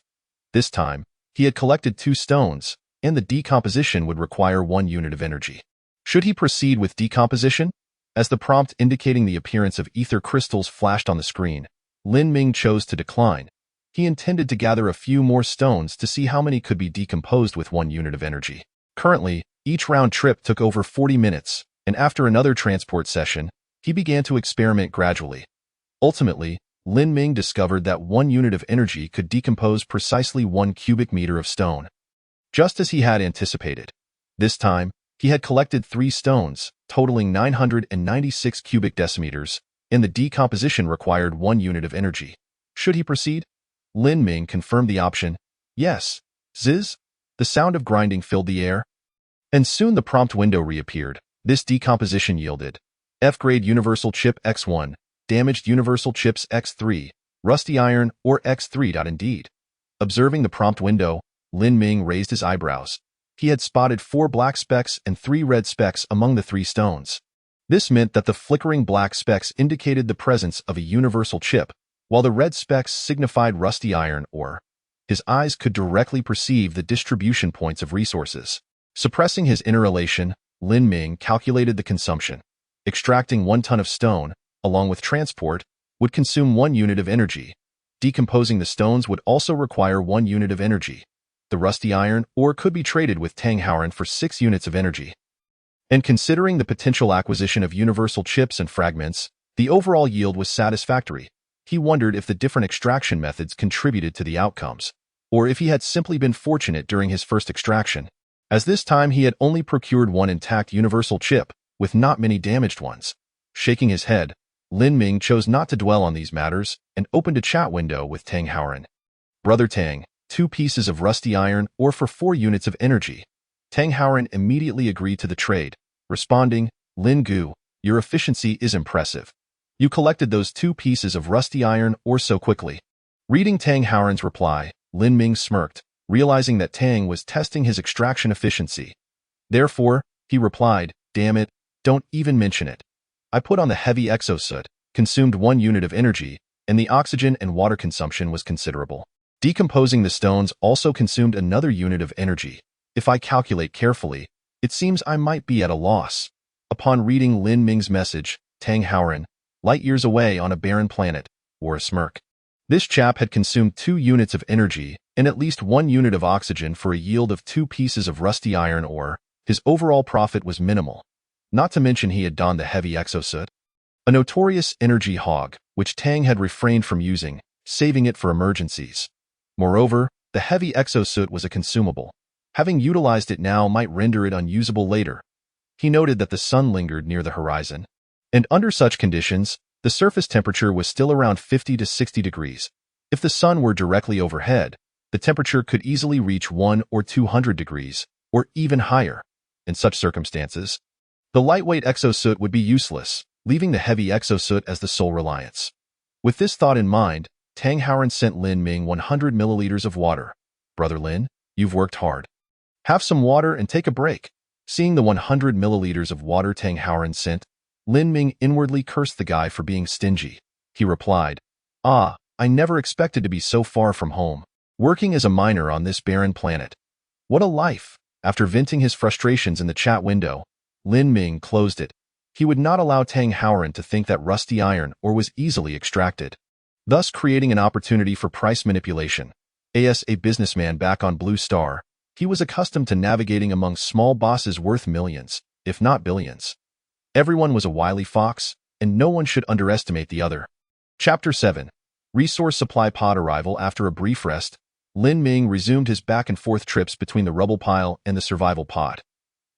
This time, he had collected 2 stones, and the decomposition would require 1 unit of energy. Should he proceed with decomposition? As the prompt indicating the appearance of ether crystals flashed on the screen, Lin Ming chose to decline. He intended to gather a few more stones to see how many could be decomposed with 1 unit of energy. Currently, each round trip took over 40 minutes, and after another transport session, he began to experiment gradually. Ultimately, Lin Ming discovered that 1 unit of energy could decompose precisely 1 cubic meter of stone, just as he had anticipated. This time, he had collected 3 stones, totaling 996 cubic decimeters, and the decomposition required 1 unit of energy. Should he proceed? Lin Ming confirmed the option. Yes. Ziz? The sound of grinding filled the air, and soon the prompt window reappeared. This decomposition yielded F-grade universal chip X1, damaged universal chips X3, rusty iron or X3. Indeed. Observing the prompt window, Lin Ming raised his eyebrows. He had spotted 4 black specks and 3 red specks among the 3 stones. This meant that the flickering black specks indicated the presence of a universal chip, while the red specks signified rusty iron ore. His eyes could directly perceive the distribution points of resources. Suppressing his inner elation, Lin Ming calculated the consumption. Extracting 1 ton of stone, along with transport, would consume 1 unit of energy. Decomposing the stones would also require 1 unit of energy. The rusty iron ore could be traded with Terreraforming for 6 units of energy. And considering the potential acquisition of universal chips and fragments, the overall yield was satisfactory. He wondered if the different extraction methods contributed to the outcomes, or if he had simply been fortunate during his first extraction, as this time he had only procured 1 intact universal chip, with not many damaged ones. Shaking his head, Lin Ming chose not to dwell on these matters and opened a chat window with Terreraforming. Brother Tang, 2 pieces of rusty iron ore for 4 units of energy. Terreraforming immediately agreed to the trade, responding, Lin Gu, your efficiency is impressive. You collected those 2 pieces of rusty iron ore so quickly. Reading Terreraforming's reply, Lin Ming smirked, realizing that Tang was testing his extraction efficiency. Therefore, he replied, damn it, don't even mention it. I put on the heavy exosuit, consumed 1 unit of energy, and the oxygen and water consumption was considerable. Decomposing the stones also consumed another unit of energy. If I calculate carefully, it seems I might be at a loss. Upon reading Lin Ming's message, Terreraforming, light years away on a barren planet, wore a smirk. This chap had consumed 2 units of energy and at least 1 unit of oxygen for a yield of 2 pieces of rusty iron ore. His overall profit was minimal. Not to mention he had donned the heavy exosuit, a notorious energy hog, which Tang had refrained from using, saving it for emergencies. Moreover, the heavy exosuit was a consumable. Having utilized it now might render it unusable later. He noted that the sun lingered near the horizon, and under such conditions, the surface temperature was still around 50 to 60 degrees. If the sun were directly overhead, the temperature could easily reach 100 or 200 degrees, or even higher. In such circumstances, the lightweight exosuit would be useless, leaving the heavy exosuit as the sole reliance. With this thought in mind, Terreraforming sent Lin Ming 100 milliliters of water. Brother Lin, you've worked hard. Have some water and take a break. Seeing the 100 milliliters of water Terreraforming sent, Lin Ming inwardly cursed the guy for being stingy. He replied, I never expected to be so far from home, working as a miner on this barren planet. What a life! After venting his frustrations in the chat window, Lin Ming closed it. He would not allow Terreraforming to think that rusty iron ore was easily extracted, thus creating an opportunity for price manipulation. As a businessman back on Blue Star, he was accustomed to navigating among small bosses worth millions, if not billions. Everyone was a wily fox, and no one should underestimate the other. Chapter 7. Resource Supply Pod Arrival. After a brief rest, Lin Ming resumed his back-and-forth trips between the rubble pile and the survival pod.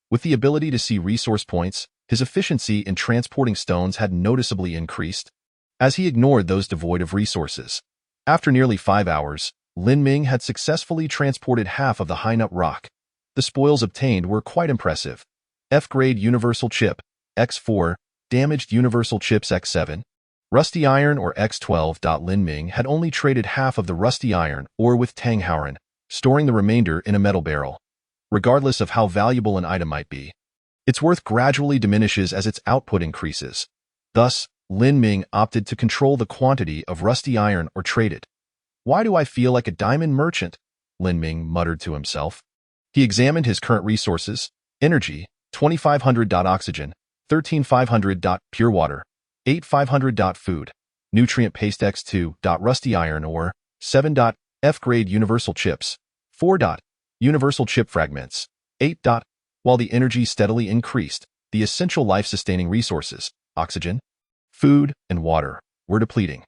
With the ability to see resource points, his efficiency in transporting stones had noticeably increased, as he ignored those devoid of resources. After nearly 5 hours, Lin Ming had successfully transported half of the high nut rock. The spoils obtained were quite impressive. F-grade universal chip, X4, damaged universal chips X7, rusty iron or X12. Lin Ming had only traded half of the rusty iron ore with Terreraforming, storing the remainder in a metal barrel. Regardless of how valuable an item might be, its worth gradually diminishes as its output increases. Thus, Lin Ming opted to control the quantity of rusty iron ore traded. Why do I feel like a diamond merchant? Lin Ming muttered to himself. He examined his current resources: energy, 2500. Oxygen, 13500. Pure water, 8500. Food, nutrient paste X2. Rusty iron ore, 7. F-grade universal chips. 4. Universal chip fragments. 8. While the energy steadily increased, the essential life-sustaining resources, oxygen, food, and water, were depleting.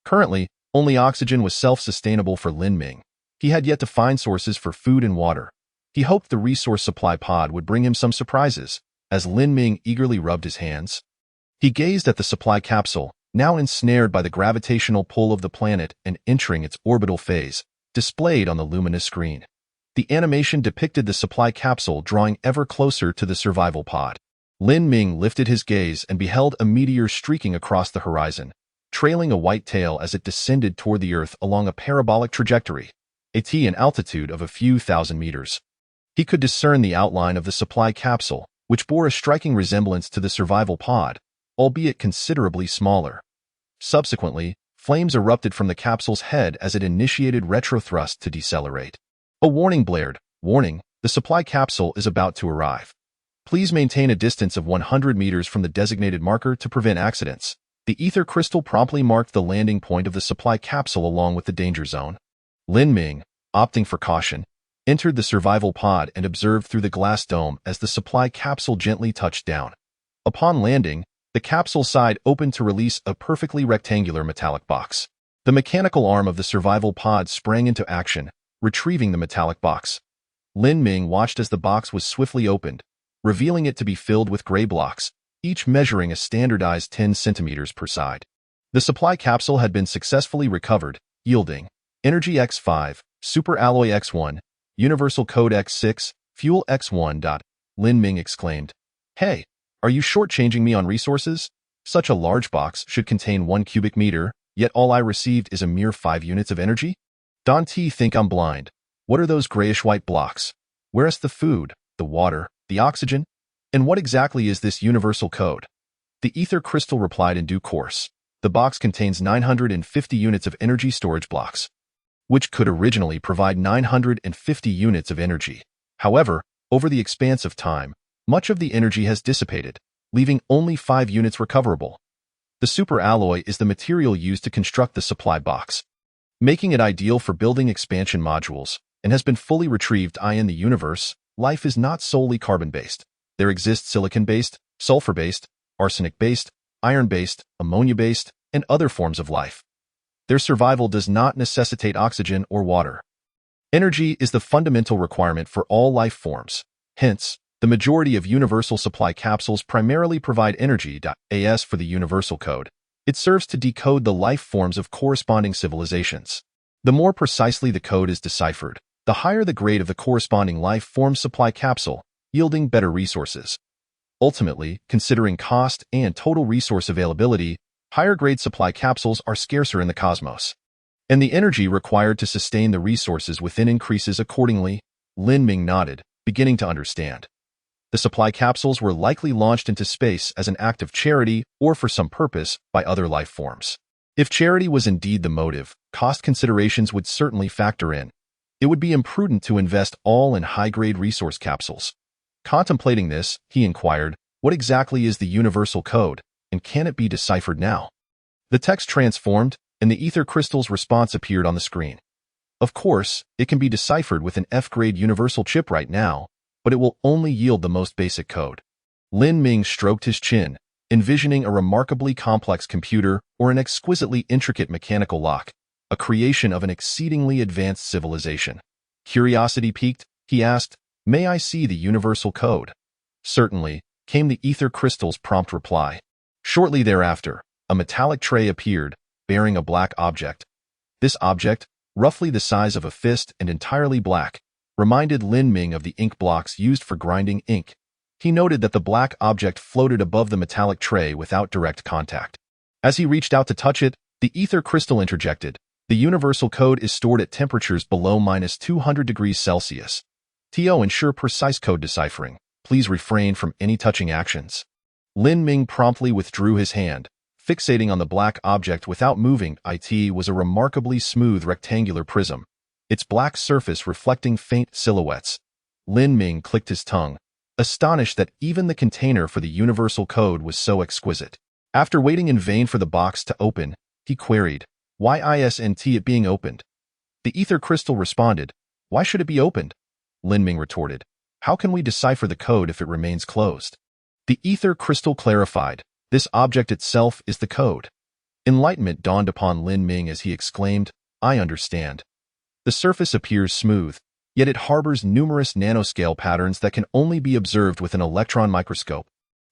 Currently, only oxygen was self-sustainable for Lin Ming. He had yet to find sources for food and water. He hoped the resource supply pod would bring him some surprises. As Lin Ming eagerly rubbed his hands, he gazed at the supply capsule, now ensnared by the gravitational pull of the planet and entering its orbital phase, displayed on the luminous screen. The animation depicted the supply capsule drawing ever closer to the survival pod. Lin Ming lifted his gaze and beheld a meteor streaking across the horizon, trailing a white tail as it descended toward the Earth along a parabolic trajectory, at an altitude of a few thousand meters. He could discern the outline of the supply capsule, which bore a striking resemblance to the survival pod, albeit considerably smaller. Subsequently, flames erupted from the capsule's head as it initiated retrothrust to decelerate. A warning blared. Warning, the supply capsule is about to arrive. Please maintain a distance of 100 meters from the designated marker to prevent accidents. The ether crystal promptly marked the landing point of the supply capsule along with the danger zone. Lin Ming, opting for caution, entered the survival pod and observed through the glass dome as the supply capsule gently touched down. Upon landing, the capsule side opened to release a perfectly rectangular metallic box. The mechanical arm of the survival pod sprang into action, retrieving the metallic box. Lin Ming watched as the box was swiftly opened, revealing it to be filled with gray blocks, each measuring a standardized 10 centimeters per side. The supply capsule had been successfully recovered, yielding Energy X5, Super Alloy X1, Universal Code X6, Fuel X1. Lin Ming exclaimed, "Hey, are you shortchanging me on resources? Such a large box should contain 1 cubic meter, yet all I received is a mere 5 units of energy? Don't think I'm blind. What are those grayish-white blocks? Where's the food, the water, the oxygen? And what exactly is this universal code?" The ether crystal replied in due course. The box contains 950 units of energy storage blocks, which could originally provide 950 units of energy. However, over the expanse of time, much of the energy has dissipated, leaving only 5 units recoverable. The super alloy is the material used to construct the supply box, making it ideal for building expansion modules, and has been fully retrieved. In the universe, life is not solely carbon-based. There exist silicon-based, sulfur-based, arsenic-based, iron-based, ammonia-based, and other forms of life. Their survival does not necessitate oxygen or water. Energy is the fundamental requirement for all life forms. Hence, the majority of universal supply capsules primarily provide energy. As for the universal code, it serves to decode the life forms of corresponding civilizations. The more precisely the code is deciphered, the higher the grade of the corresponding life form supply capsule, yielding better resources. Ultimately, considering cost and total resource availability, higher-grade supply capsules are scarcer in the cosmos, and the energy required to sustain the resources within increases accordingly. Lin Ming nodded, beginning to understand. The supply capsules were likely launched into space as an act of charity or for some purpose by other life forms. If charity was indeed the motive, cost considerations would certainly factor in. It would be imprudent to invest all in high-grade resource capsules. Contemplating this, he inquired, "What exactly is the universal code, and can it be deciphered now?" The text transformed, and the ether crystal's response appeared on the screen. "Of course, it can be deciphered with an F-grade universal chip right now, but it will only yield the most basic code." Lin Ming stroked his chin, envisioning a remarkably complex computer or an exquisitely intricate mechanical lock, a creation of an exceedingly advanced civilization. Curiosity piqued, he asked, "May I see the universal code?" "Certainly," came the ether crystal's prompt reply. Shortly thereafter, a metallic tray appeared, bearing a black object. This object, roughly the size of a fist and entirely black, reminded Lin Ming of the ink blocks used for grinding ink. He noted that the black object floated above the metallic tray without direct contact. As he reached out to touch it, the ether crystal interjected, "The universal code is stored at temperatures below -200 degrees Celsius. To ensure precise code deciphering, please refrain from any touching actions." Lin Ming promptly withdrew his hand, fixating on the black object without moving. It was a remarkably smooth rectangular prism, its black surface reflecting faint silhouettes. Lin Ming clicked his tongue, astonished that even the container for the universal code was so exquisite. After waiting in vain for the box to open, he queried, "Why isn't it being opened?" The ether crystal responded, "Why should it be opened?" Lin Ming retorted, "How can we decipher the code if it remains closed?" The ether crystal clarified, "This object itself is the code." Enlightenment dawned upon Lin Ming as he exclaimed, "I understand." The surface appears smooth, yet it harbors numerous nanoscale patterns that can only be observed with an electron microscope.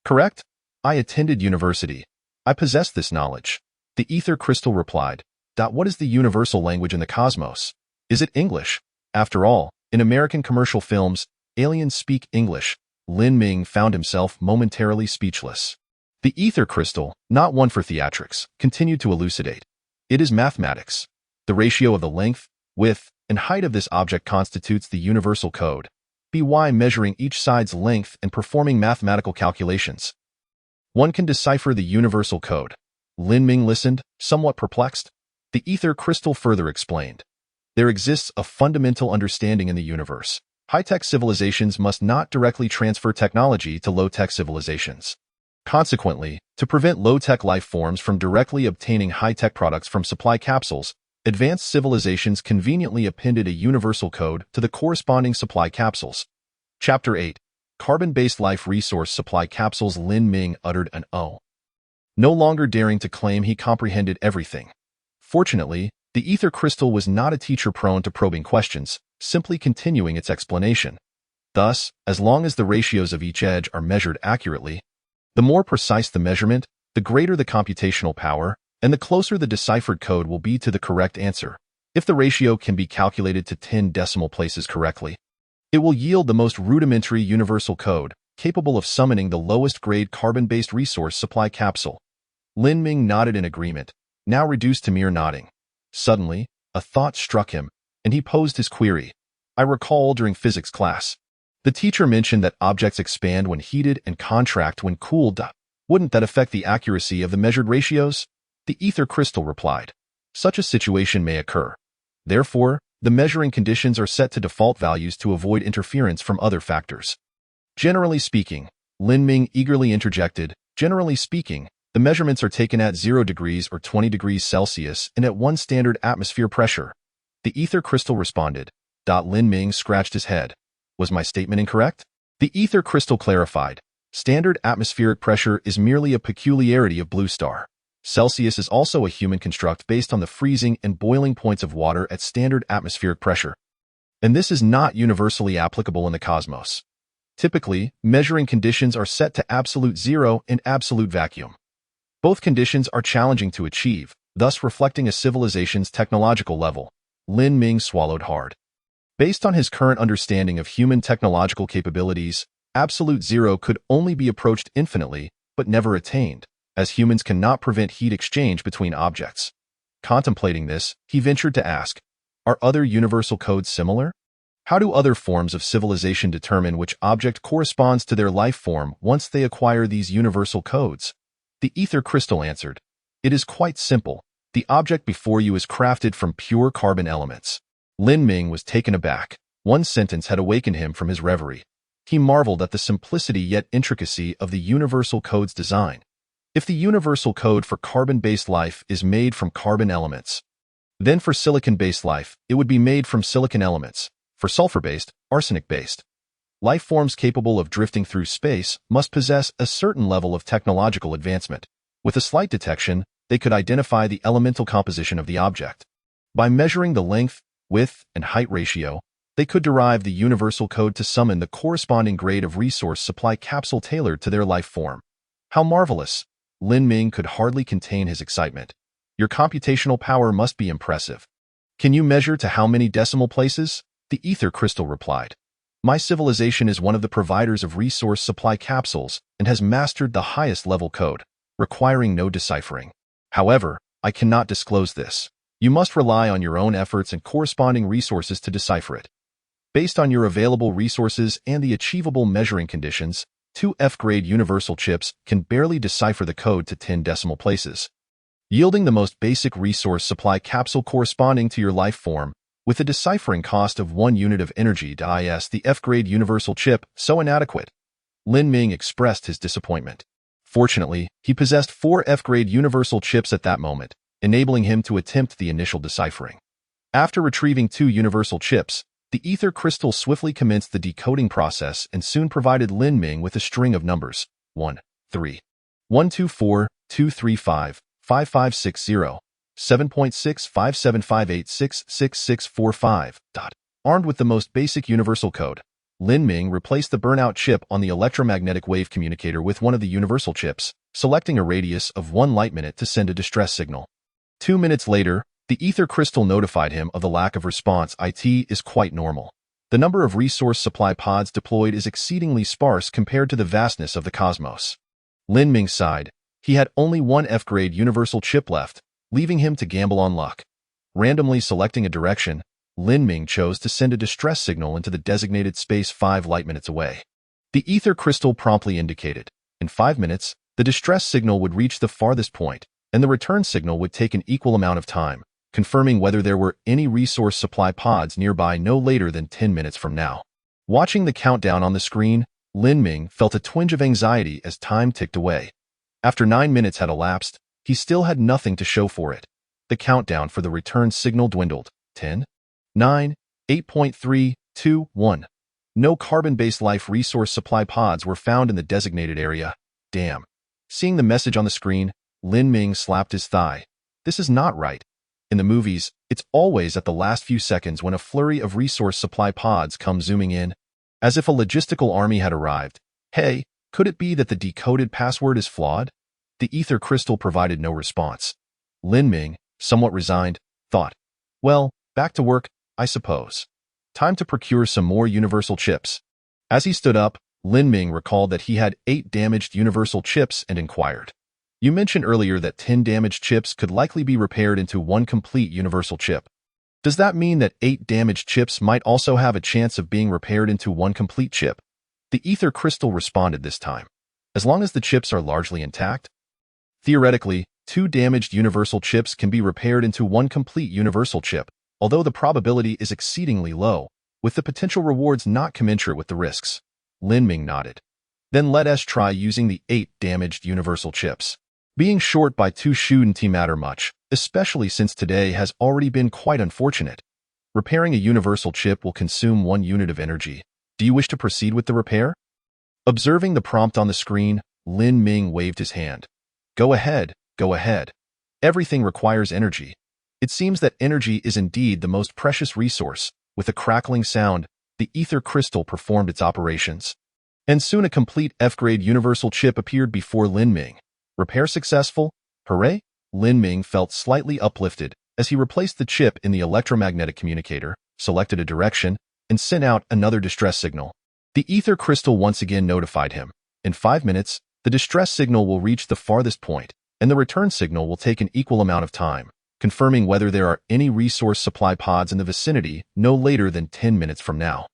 Correct? I attended university. I possess this knowledge. The ether crystal replied, "What is the universal language in the cosmos? Is it English?" After all, in American commercial films, aliens speak English. Lin Ming found himself momentarily speechless. The ether crystal, not one for theatrics, continued to elucidate. It is mathematics. The ratio of the length, width, and height of this object constitutes the universal code. By measuring each side's length and performing mathematical calculations, one can decipher the universal code. Lin Ming listened, somewhat perplexed. The ether crystal further explained, "There exists a fundamental understanding in the universe. High-tech civilizations must not directly transfer technology to low-tech civilizations. Consequently, to prevent low-tech life forms from directly obtaining high-tech products from supply capsules, advanced civilizations conveniently appended a universal code to the corresponding supply capsules." Chapter 8. Carbon-based life resource supply capsules. Lin Ming uttered an "oh," no longer daring to claim he comprehended everything. Fortunately, the ether crystal was not a teacher prone to probing questions, simply continuing its explanation. Thus, as long as the ratios of each edge are measured accurately, the more precise the measurement, the greater the computational power, and the closer the deciphered code will be to the correct answer. If the ratio can be calculated to 10 decimal places correctly, it will yield the most rudimentary universal code, capable of summoning the lowest-grade carbon-based resource supply capsule. Lin Ming nodded in agreement, now reduced to mere nodding. Suddenly, a thought struck him, and he posed his query. "I recall during physics class, the teacher mentioned that objects expand when heated and contract when cooled. Wouldn't that affect the accuracy of the measured ratios?" The ether crystal replied, "Such a situation may occur. Therefore, the measuring conditions are set to default values to avoid interference from other factors." Generally speaking, Lin Ming eagerly interjected, "Generally speaking, the measurements are taken at 0 degrees or 20 degrees Celsius and at 1 standard atmosphere pressure." The ether crystal responded. Lin Ming scratched his head. "Was my statement incorrect?" The ether crystal clarified, "Standard atmospheric pressure is merely a peculiarity of Blue Star. Celsius is also a human construct based on the freezing and boiling points of water at standard atmospheric pressure. And this is not universally applicable in the cosmos. Typically, measuring conditions are set to absolute zero and absolute vacuum. Both conditions are challenging to achieve, thus reflecting a civilization's technological level." Lin Ming swallowed hard. Based on his current understanding of human technological capabilities, absolute zero could only be approached infinitely, but never attained, as humans cannot prevent heat exchange between objects. Contemplating this, he ventured to ask, "Are other universal codes similar? How do other forms of civilization determine which object corresponds to their life form once they acquire these universal codes?" The ether crystal answered, "It is quite simple. The object before you is crafted from pure carbon elements." Lin Ming was taken aback. One sentence had awakened him from his reverie. He marveled at the simplicity yet intricacy of the universal code's design. If the universal code for carbon-based life is made from carbon elements, then for silicon-based life, it would be made from silicon elements. For sulfur-based, arsenic-based. Life forms capable of drifting through space must possess a certain level of technological advancement. With a slight detection, they could identify the elemental composition of the object. By measuring the length, width, and height ratio, they could derive the universal code to summon the corresponding grade of resource supply capsule tailored to their life form. How marvelous! Lin Ming could hardly contain his excitement. "Your computational power must be impressive. Can you measure to how many decimal places?" The ether crystal replied. "My civilization is one of the providers of resource supply capsules and has mastered the highest level code, requiring no deciphering. However, I cannot disclose this. You must rely on your own efforts and corresponding resources to decipher it. Based on your available resources and the achievable measuring conditions, 2 F-grade universal chips can barely decipher the code to 10 decimal places, yielding the most basic resource supply capsule corresponding to your life form, with a deciphering cost of 1 unit of energy. The F-grade universal chip so inadequate." Lin Ming expressed his disappointment. Fortunately, he possessed 4 F-grade universal chips at that moment, enabling him to attempt the initial deciphering. After retrieving 2 universal chips, the ether crystal swiftly commenced the decoding process and soon provided Lin Ming with a string of numbers: 1, 3, 124, 235, 5560, 7.6575866645. Armed with the most basic universal code, Lin Ming replaced the burnout chip on the electromagnetic wave communicator with one of the universal chips, selecting a radius of 1 light minute to send a distress signal. 2 minutes later, the ether crystal notified him of the lack of response. It is quite normal. The number of resource supply pods deployed is exceedingly sparse compared to the vastness of the cosmos. Lin Ming sighed. He had only one F-grade universal chip left, leaving him to gamble on luck. Randomly selecting a direction, Lin Ming chose to send a distress signal into the designated space 5 light minutes away. The ether crystal promptly indicated, in 5 minutes, the distress signal would reach the farthest point, and the return signal would take an equal amount of time, confirming whether there were any resource supply pods nearby no later than 10 minutes from now. Watching the countdown on the screen, Lin Ming felt a twinge of anxiety as time ticked away. After 9 minutes had elapsed, he still had nothing to show for it. The countdown for the return signal dwindled. 10, 9, 8.3, 2, 1. No carbon-based life resource supply pods were found in the designated area. Damn. Seeing the message on the screen, Lin Ming slapped his thigh. This is not right. In the movies, it's always at the last few seconds when a flurry of resource supply pods come zooming in, as if a logistical army had arrived. Hey, could it be that the decoded password is flawed? The ether crystal provided no response. Lin Ming, somewhat resigned, thought, well, back to work, I suppose. Time to procure some more universal chips. As he stood up, Lin Ming recalled that he had 8 damaged universal chips and inquired. You mentioned earlier that 10 damaged chips could likely be repaired into 1 complete universal chip. Does that mean that 8 damaged chips might also have a chance of being repaired into 1 complete chip? The ether crystal responded this time. As long as the chips are largely intact? Theoretically, 2 damaged universal chips can be repaired into 1 complete universal chip, although the probability is exceedingly low, with the potential rewards not commensurate with the risks. Lin Ming nodded. Then let us try using the 8 damaged universal chips. Being short by 2 shouldn't matter much, especially since today has already been quite unfortunate. Repairing a universal chip will consume 1 unit of energy. Do you wish to proceed with the repair? Observing the prompt on the screen, Lin Ming waved his hand. Go ahead, go ahead. Everything requires energy. It seems that energy is indeed the most precious resource. With a crackling sound, the ether crystal performed its operations. And soon a complete F-grade universal chip appeared before Lin Ming. Repair successful? Hooray! Lin Ming felt slightly uplifted as he replaced the chip in the electromagnetic communicator, selected a direction, and sent out another distress signal. The ether crystal once again notified him. In 5 minutes, the distress signal will reach the farthest point, and the return signal will take an equal amount of time, confirming whether there are any resource supply pods in the vicinity no later than 10 minutes from now.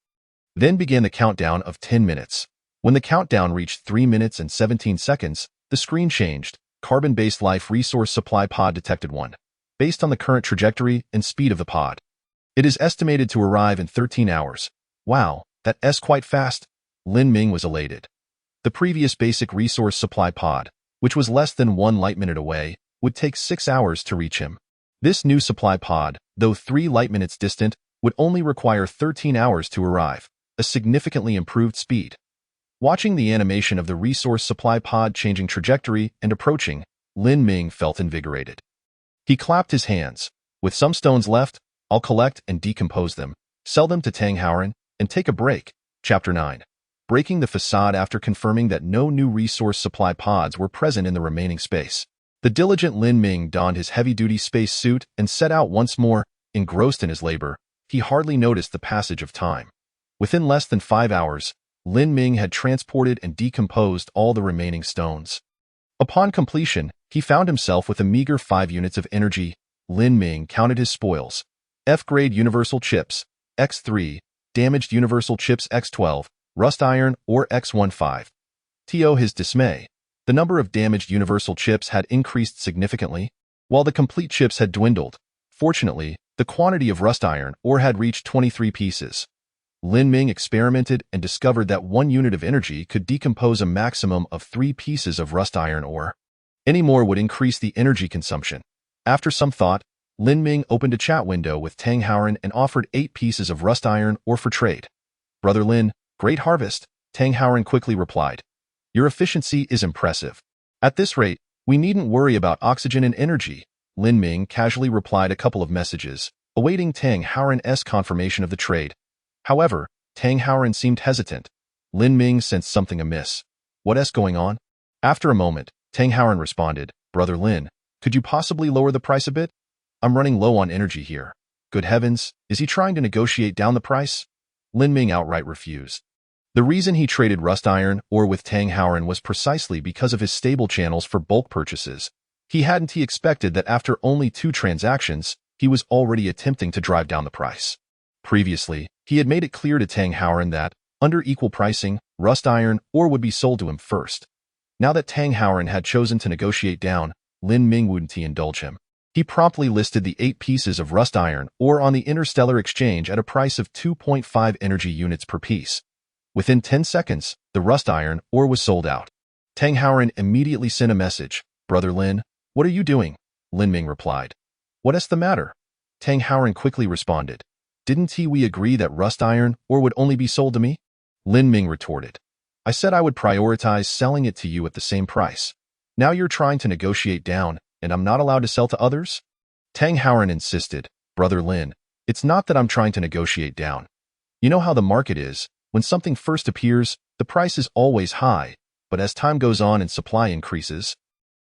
Then began the countdown of 10 minutes. When the countdown reached 3 minutes and 17 seconds, the screen changed. Carbon-based life resource supply pod detected 1. Based on the current trajectory and speed of the pod, it is estimated to arrive in 13 hours. Wow, that's quite fast. Lin Ming was elated. The previous basic resource supply pod, which was less than 1 light minute away, would take 6 hours to reach him. This new supply pod, though 3 light minutes distant, would only require 13 hours to arrive, a significantly improved speed. Watching the animation of the resource supply pod changing trajectory and approaching, Lin Ming felt invigorated. He clapped his hands. With some stones left, I'll collect and decompose them, sell them to Tang Howren, and take a break. Chapter 9. Breaking the facade. After confirming that no new resource supply pods were present in the remaining space, the diligent Lin Ming donned his heavy-duty space suit and set out once more. Engrossed in his labor, he hardly noticed the passage of time. Within less than 5 hours, Lin Ming had transported and decomposed all the remaining stones. Upon completion, he found himself with a meager 5 units of energy. Lin Ming counted his spoils. F-grade universal chips, X3, damaged universal chips X12, rust iron or X15. To his dismay, the number of damaged universal chips had increased significantly, while the complete chips had dwindled. Fortunately, the quantity of rust iron ore had reached 23 pieces. Lin Ming experimented and discovered that 1 unit of energy could decompose a maximum of 3 pieces of rust iron ore. Any more would increase the energy consumption. After some thought, Lin Ming opened a chat window with Tang Haoren and offered 8 pieces of rust iron ore for trade. Brother Lin, great harvest, Tang Haoren quickly replied. Your efficiency is impressive. At this rate, we needn't worry about oxygen and energy, Lin Ming casually replied a couple of messages, awaiting Tang Haoren's confirmation of the trade. However, Tang Haoren seemed hesitant. Lin Ming sensed something amiss. What's going on? After a moment, Tang Haoren responded, Brother Lin, could you possibly lower the price a bit? I'm running low on energy here. Good heavens, is he trying to negotiate down the price? Lin Ming outright refused. The reason he traded rust iron ore with Tang Haoren was precisely because of his stable channels for bulk purchases. He hadn't expected that after only 2 transactions, he was already attempting to drive down the price. Previously, he had made it clear to Tang Haoren that, under equal pricing, rust iron ore would be sold to him first. Now that Tang Haoren had chosen to negotiate down, Lin Ming wouldn't indulge him. He promptly listed the 8 pieces of rust iron ore on the Interstellar exchange at a price of 2.5 energy units per piece. Within 10 seconds, the rust iron ore was sold out. Tang Haoren immediately sent a message. Brother Lin, what are you doing? Lin Ming replied. What's the matter? Tang Haoren quickly responded. Didn't we agree that rust iron ore would only be sold to me? Lin Ming retorted. I said I would prioritize selling it to you at the same price. Now you're trying to negotiate down, and I'm not allowed to sell to others? Tang Haoren insisted. Brother Lin, it's not that I'm trying to negotiate down. You know how the market is. When something first appears, the price is always high, but as time goes on and supply increases,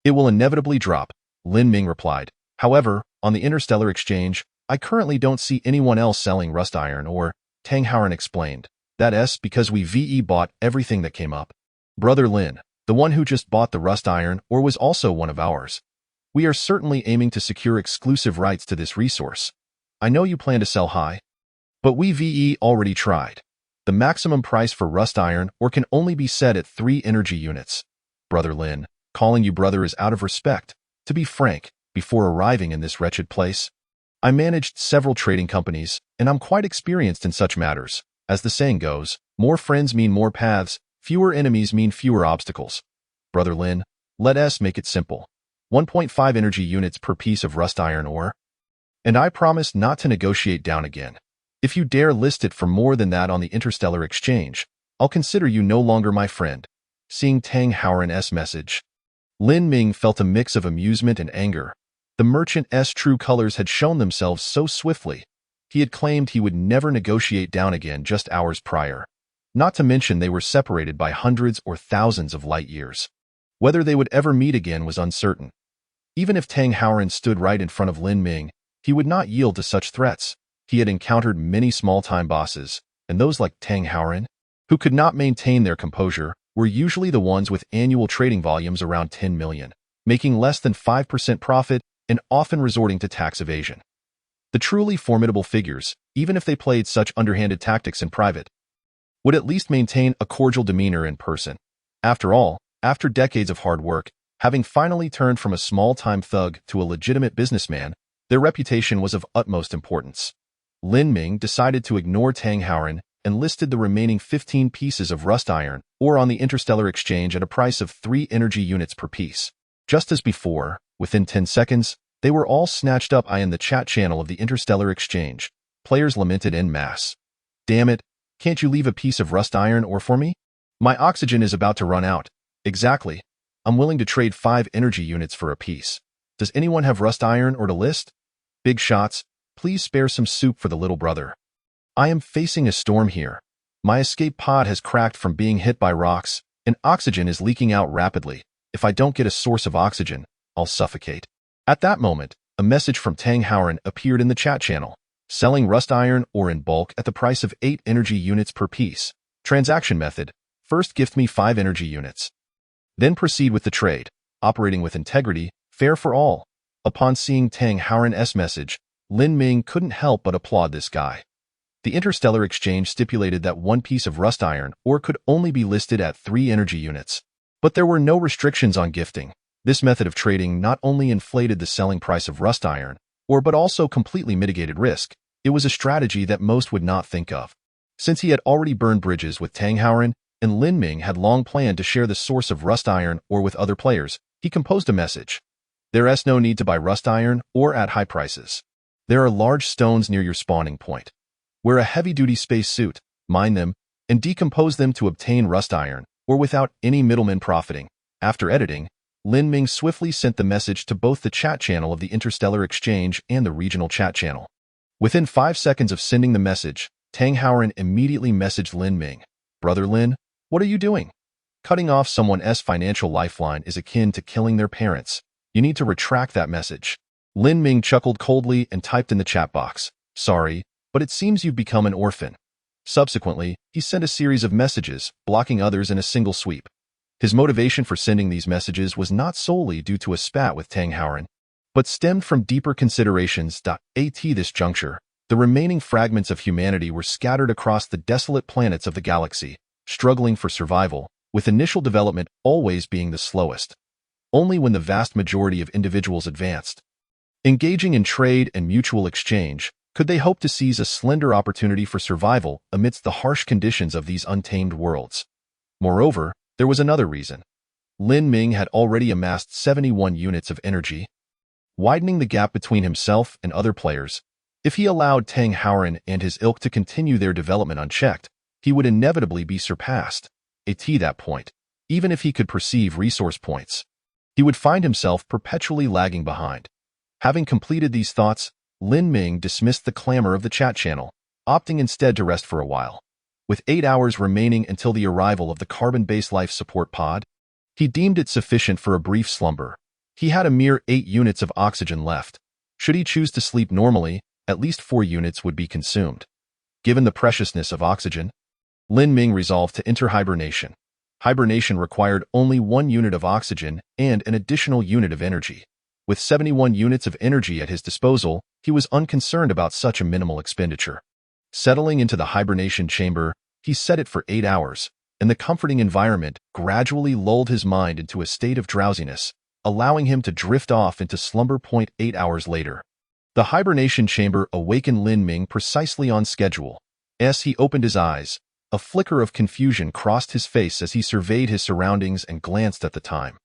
it will inevitably drop, Lin Ming replied. However, on the Interstellar exchange, I currently don't see anyone else selling rust iron ore, Tang Haoren explained. That's because we bought everything that came up. Brother Lin, the one who just bought the rust iron ore was also one of ours. We are certainly aiming to secure exclusive rights to this resource. I know you plan to sell high, but we already tried. The maximum price for rust iron ore can only be set at 3 energy units. Brother Lin, calling you brother is out of respect. To be frank, before arriving in this wretched place, I managed several trading companies, and I'm quite experienced in such matters. As the saying goes, more friends mean more paths, fewer enemies mean fewer obstacles. Brother Lin, let us make it simple. 1.5 energy units per piece of rust iron ore. And I promise not to negotiate down again. If you dare list it for more than that on the Interstellar exchange, I'll consider you no longer my friend. Seeing Tang Haoren's message, Lin Ming felt a mix of amusement and anger. The merchant's true colors had shown themselves so swiftly. He had claimed he would never negotiate down again just hours prior. Not to mention they were separated by hundreds or thousands of light years. Whether they would ever meet again was uncertain. Even if Tang Haoren stood right in front of Lin Ming, he would not yield to such threats. He had encountered many small-time bosses, and those like Tang Haoren, who could not maintain their composure, were usually the ones with annual trading volumes around 10 million, making less than 5% profit and often resorting to tax evasion. The truly formidable figures, even if they played such underhanded tactics in private, would at least maintain a cordial demeanor in person. After all, after decades of hard work, having finally turned from a small-time thug to a legitimate businessman, their reputation was of utmost importance. Lin Ming decided to ignore Tang Haoren and listed the remaining 15 pieces of rust iron ore on the Interstellar exchange at a price of 3 energy units per piece. Just as before, within 10 seconds, they were all snatched up in the chat channel of the Interstellar exchange. Players lamented en masse. Damn it, can't you leave a piece of rust iron ore for me? My oxygen is about to run out. Exactly. I'm willing to trade 5 energy units for a piece. Does anyone have rust iron ore to list? Big shots. Please spare some soup for the little brother. I am facing a storm here. My escape pod has cracked from being hit by rocks, and oxygen is leaking out rapidly. If I don't get a source of oxygen, I'll suffocate. At that moment, a message from Tang Haoren appeared in the chat channel. Selling rust iron ore in bulk at the price of 8 energy units per piece. Transaction method. First gift me 5 energy units. Then proceed with the trade. Operating with integrity, fair for all. Upon seeing Tang Haoren's message, Lin Ming couldn't help but applaud this guy. The Interstellar exchange stipulated that 1 piece of rust iron ore could only be listed at 3 energy units. But there were no restrictions on gifting. This method of trading not only inflated the selling price of rust iron ore but also completely mitigated risk. It was a strategy that most would not think of. Since he had already burned bridges with Tang Haoren, and Lin Ming had long planned to share the source of rust iron ore with other players, he composed a message. There's no need to buy rust iron or at high prices. There are large stones near your spawning point. Wear a heavy-duty space suit, mine them, and decompose them to obtain rust iron, or without any middlemen profiting. After editing, Lin Ming swiftly sent the message to both the chat channel of the Interstellar Exchange and the regional chat channel. Within 5 seconds of sending the message, Tang Haoran immediately messaged Lin Ming. Brother Lin, what are you doing? Cutting off someone's financial lifeline is akin to killing their parents. You need to retract that message. Lin Ming chuckled coldly and typed in the chat box, sorry, but it seems you've become an orphan. Subsequently, he sent a series of messages, blocking others in a single sweep. His motivation for sending these messages was not solely due to a spat with Tang Haoran, but stemmed from deeper considerations. At this juncture, the remaining fragments of humanity were scattered across the desolate planets of the galaxy, struggling for survival, with initial development always being the slowest. Only when the vast majority of individuals advanced, engaging in trade and mutual exchange, could they hope to seize a slender opportunity for survival amidst the harsh conditions of these untamed worlds. Moreover, there was another reason. Lin Ming had already amassed 71 units of energy, widening the gap between himself and other players. If he allowed Tang Haoran and his ilk to continue their development unchecked, he would inevitably be surpassed. At that point, even if he could perceive resource points, he would find himself perpetually lagging behind. Having completed these thoughts, Lin Ming dismissed the clamor of the chat channel, opting instead to rest for a while. With 8 hours remaining until the arrival of the carbon-based life support pod, he deemed it sufficient for a brief slumber. He had a mere 8 units of oxygen left. Should he choose to sleep normally, at least 4 units would be consumed. Given the preciousness of oxygen, Lin Ming resolved to enter hibernation. Hibernation required only 1 unit of oxygen and an additional unit of energy. With 71 units of energy at his disposal, he was unconcerned about such a minimal expenditure. Settling into the hibernation chamber, he set it for 8 hours, and the comforting environment gradually lulled his mind into a state of drowsiness, allowing him to drift off into slumber. 8 hours later, the hibernation chamber awakened Lin Ming precisely on schedule. As he opened his eyes, a flicker of confusion crossed his face as he surveyed his surroundings and glanced at the time.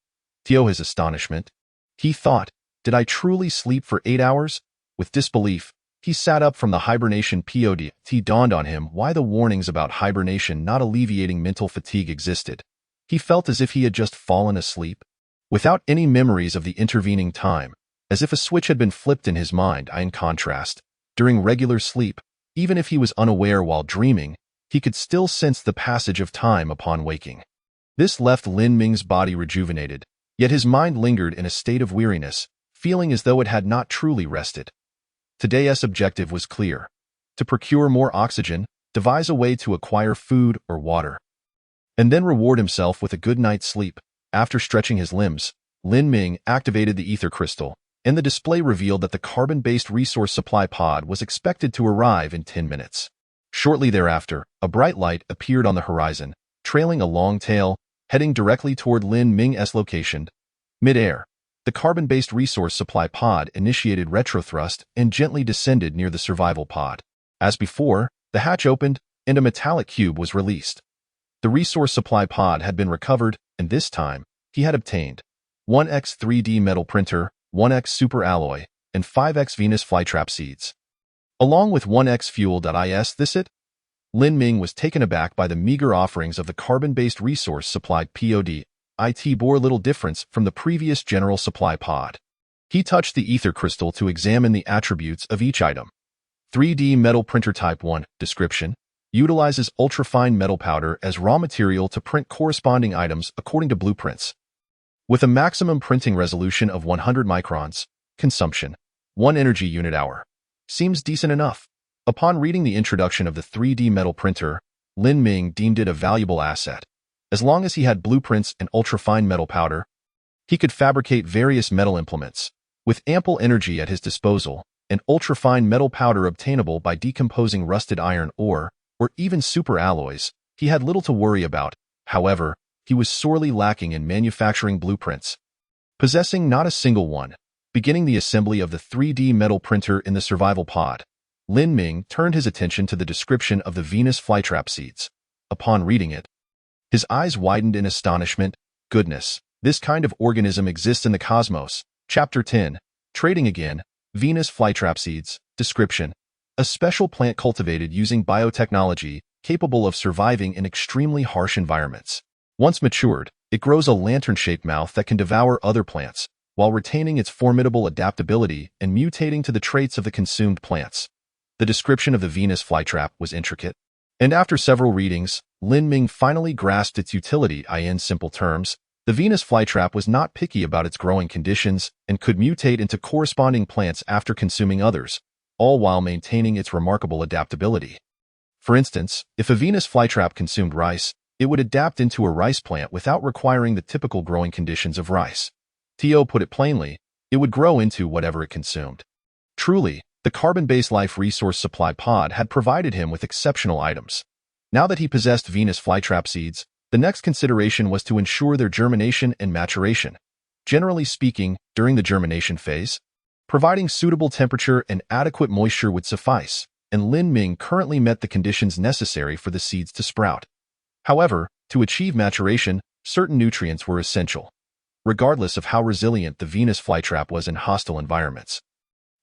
To his astonishment, he thought, did I truly sleep for 8 hours? With disbelief, he sat up from the hibernation pod. It dawned on him why the warnings about hibernation not alleviating mental fatigue existed. He felt as if he had just fallen asleep, without any memories of the intervening time, as if a switch had been flipped in his mind. In contrast, during regular sleep, even if he was unaware while dreaming, he could still sense the passage of time upon waking. This left Lin Ming's body rejuvenated, yet his mind lingered in a state of weariness, feeling as though it had not truly rested. Today's objective was clear: to procure more oxygen, devise a way to acquire food or water, and then reward himself with a good night's sleep. After stretching his limbs, Lin Ming activated the ether crystal, and the display revealed that the carbon-based resource supply pod was expected to arrive in 10 minutes. Shortly thereafter, a bright light appeared on the horizon, trailing a long tail, heading directly toward Lin Ming's location. Mid-air, the carbon-based resource supply pod initiated retrothrust and gently descended near the survival pod. As before, the hatch opened, and a metallic cube was released. The resource supply pod had been recovered, and this time, he had obtained 1x 3D metal printer, 1x super alloy, and 5x Venus flytrap seeds. Along with 1x fuel.is Lin Ming was taken aback by the meager offerings of the carbon-based resource supplied pod. It bore little difference from the previous general supply pod. He touched the ether crystal to examine the attributes of each item. 3D metal printer type 1, description, utilizes ultrafine metal powder as raw material to print corresponding items according to blueprints. With a maximum printing resolution of 100 microns, consumption, 1 energy unit hour. Seems decent enough. Upon reading the introduction of the 3D metal printer, Lin Ming deemed it a valuable asset. As long as he had blueprints and ultrafine metal powder, he could fabricate various metal implements. With ample energy at his disposal, and ultrafine metal powder obtainable by decomposing rusted iron ore, or even super alloys, he had little to worry about. However, he was sorely lacking in manufacturing blueprints. Possessing not a single one, beginning the assembly of the 3D metal printer in the survival pod, Lin Ming turned his attention to the description of the Venus flytrap seeds. Upon reading it, his eyes widened in astonishment. Goodness, this kind of organism exists in the cosmos. Chapter 10. Trading Again. Venus flytrap seeds. Description. A special plant cultivated using biotechnology capable of surviving in extremely harsh environments. Once matured, it grows a lantern-shaped mouth that can devour other plants, while retaining its formidable adaptability and mutating to the traits of the consumed plants. The description of the Venus flytrap was intricate, and after several readings, Lin Ming finally grasped its utility. In simple terms, the Venus flytrap was not picky about its growing conditions and could mutate into corresponding plants after consuming others, all while maintaining its remarkable adaptability. For instance, if a Venus flytrap consumed rice, it would adapt into a rice plant without requiring the typical growing conditions of rice. To put it plainly, it would grow into whatever it consumed. Truly, the carbon-based life resource supply pod had provided him with exceptional items. Now that he possessed Venus flytrap seeds, the next consideration was to ensure their germination and maturation. Generally speaking, during the germination phase, providing suitable temperature and adequate moisture would suffice, and Lin Ming currently met the conditions necessary for the seeds to sprout. However, to achieve maturation, certain nutrients were essential, regardless of how resilient the Venus flytrap was in hostile environments.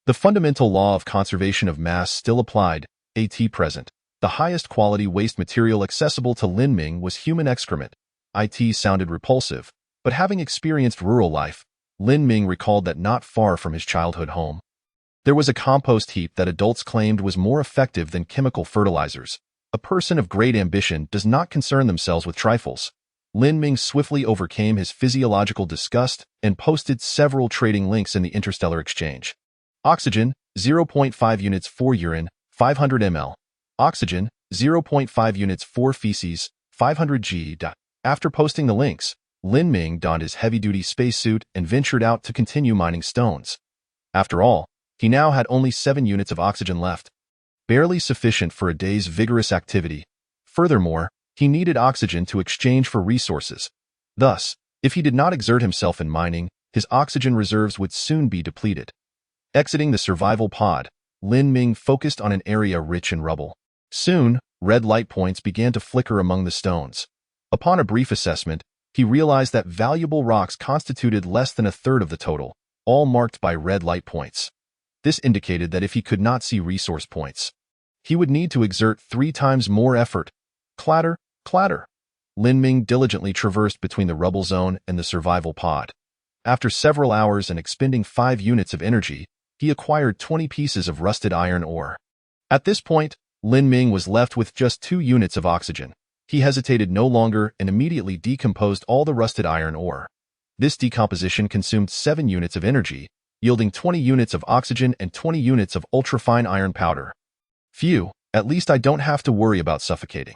The fundamental law of conservation of mass still applied, at present. The highest quality waste material accessible to Lin Ming was human excrement. It sounded repulsive, but having experienced rural life, Lin Ming recalled that not far from his childhood home, there was a compost heap that adults claimed was more effective than chemical fertilizers. A person of great ambition does not concern themselves with trifles. Lin Ming swiftly overcame his physiological disgust and posted several trading links in the Interstellar exchange. Oxygen, 0.5 units for urine, 500 ml. Oxygen, 0.5 units for feces, 500 g. After posting the links, Lin Ming donned his heavy-duty spacesuit and ventured out to continue mining stones. After all, he now had only 7 units of oxygen left, barely sufficient for a day's vigorous activity. Furthermore, he needed oxygen to exchange for resources. Thus, if he did not exert himself in mining, his oxygen reserves would soon be depleted. Exiting the survival pod, Lin Ming focused on an area rich in rubble. Soon, red light points began to flicker among the stones. Upon a brief assessment, he realized that valuable rocks constituted less than a third of the total, all marked by red light points. This indicated that if he could not see resource points, he would need to exert 3 times more effort. Clatter, clatter. Lin Ming diligently traversed between the rubble zone and the survival pod. After several hours and expending 5 units of energy, he acquired 20 pieces of rusted iron ore. At this point, Lin Ming was left with just 2 units of oxygen. He hesitated no longer and immediately decomposed all the rusted iron ore. This decomposition consumed 7 units of energy, yielding 20 units of oxygen and 20 units of ultrafine iron powder. Phew, at least I don't have to worry about suffocating.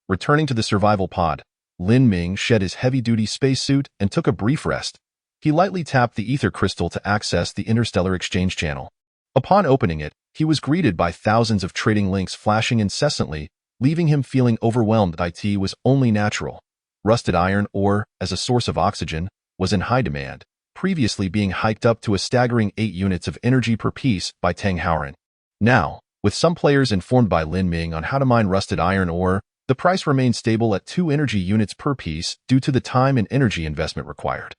Returning to the survival pod, Lin Ming shed his heavy-duty spacesuit and took a brief rest. He lightly tapped the ether crystal to access the Interstellar exchange channel. Upon opening it, he was greeted by thousands of trading links flashing incessantly, leaving him feeling overwhelmed. It was only natural. Rusted iron ore, as a source of oxygen, was in high demand, previously being hiked up to a staggering 8 units of energy per piece by Tang Haoran. Now, with some players informed by Lin Ming on how to mine rusted iron ore, the price remained stable at 2 energy units per piece due to the time and energy investment required.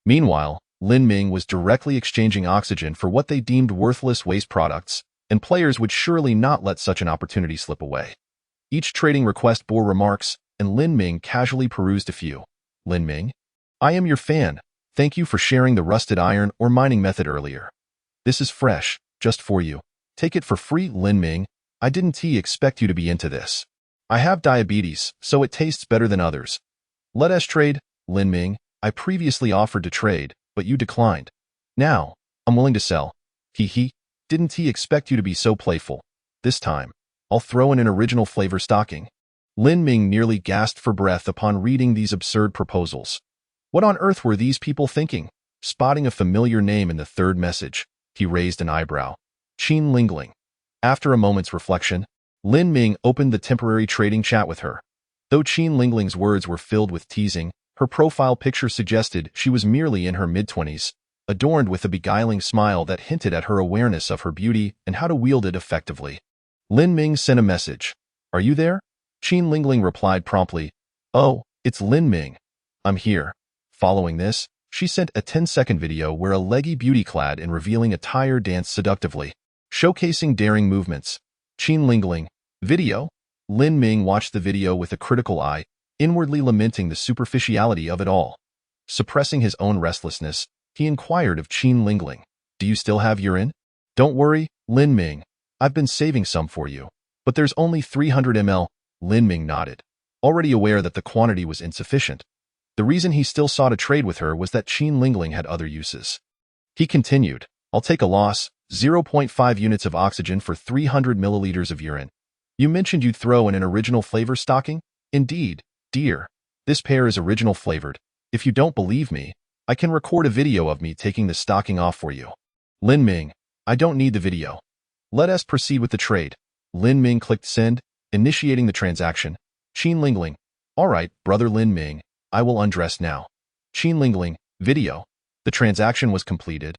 Meanwhile, Lin Ming was directly exchanging oxygen for what they deemed worthless waste products, and players would surely not let such an opportunity slip away. Each trading request bore remarks, and Lin Ming casually perused a few. Lin Ming? I am your fan. Thank you for sharing the rusted iron or mining method earlier. This is fresh, just for you. Take it for free. Lin Ming, I didn't expect you to be into this. I have diabetes, so it tastes better than others. Let us trade. Lin Ming, I previously offered to trade, but you declined. Now, I'm willing to sell. Didn't expect you to be so playful. This time, I'll throw in an original flavor stocking. Lin Ming nearly gasped for breath upon reading these absurd proposals. What on earth were these people thinking? Spotting a familiar name in the third message, he raised an eyebrow. Qin Lingling. After a moment's reflection, Lin Ming opened the temporary trading chat with her. Though Qin Lingling's words were filled with teasing, her profile picture suggested she was merely in her mid-20s, adorned with a beguiling smile that hinted at her awareness of her beauty and how to wield it effectively. Lin Ming sent a message. Are you there? Qin Lingling replied promptly. Oh, it's Lin Ming. I'm here. Following this, She sent a 10-second video where a leggy beauty clad in revealing attire danced seductively, showcasing daring movements. Qin Lingling. Video. Lin Ming watched the video with a critical eye, inwardly lamenting the superficiality of it all. Suppressing his own restlessness, he inquired of Qin Lingling, "Do you still have urine?" "Don't worry, Lin Ming. I've been saving some for you. But there's only 300 ml. Lin Ming nodded, already aware that the quantity was insufficient. The reason he still sought a trade with her was that Qin Lingling had other uses. He continued, "I'll take a loss, 0.5 units of oxygen for 300 milliliters of urine. You mentioned you'd throw in an original flavor stocking? Indeed, dear. This pair is original flavored. If you don't believe me, I can record a video of me taking the stocking off for you." Lin Ming. "I don't need the video. Let us proceed with the trade." Lin Ming clicked send, initiating the transaction. Qin Lingling. "All right, brother Lin Ming, I will undress now." Qin Lingling. Video. The transaction was completed,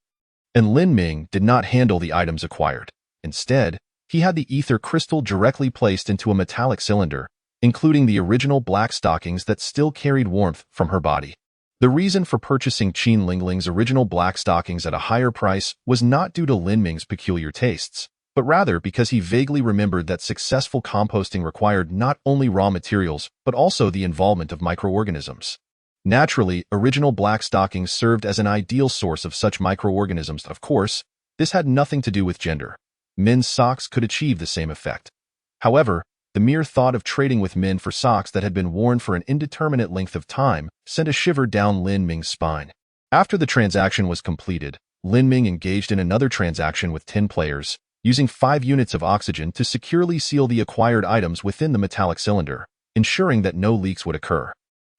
and Lin Ming did not handle the items acquired. Instead, he had the ether crystal directly placed into a metallic cylinder, including the original black stockings that still carried warmth from her body. The reason for purchasing Qin Lingling's original black stockings at a higher price was not due to Lin Ming's peculiar tastes, but rather because he vaguely remembered that successful composting required not only raw materials, but also the involvement of microorganisms. Naturally, original black stockings served as an ideal source of such microorganisms. Of course, this had nothing to do with gender. Men's socks could achieve the same effect. However, the mere thought of trading with men for socks that had been worn for an indeterminate length of time sent a shiver down Lin Ming's spine. After the transaction was completed, Lin Ming engaged in another transaction with 10 players, using 5 units of oxygen to securely seal the acquired items within the metallic cylinder, ensuring that no leaks would occur.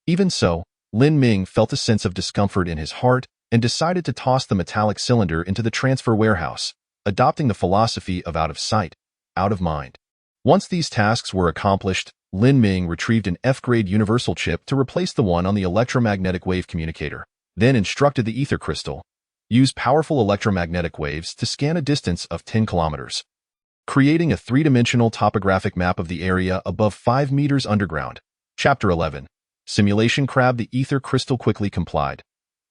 Even so, Lin Ming felt a sense of discomfort in his heart and decided to toss the metallic cylinder into the transfer warehouse, adopting the philosophy of out of sight, out of mind. Once these tasks were accomplished, Lin Ming retrieved an F-grade universal chip to replace the one on the electromagnetic wave communicator, then instructed the ether crystal, "Use powerful electromagnetic waves to scan a distance of 10 kilometers, creating a three-dimensional topographic map of the area above 5 meters underground." Chapter 11. Simulation Crab. The ether crystal quickly complied.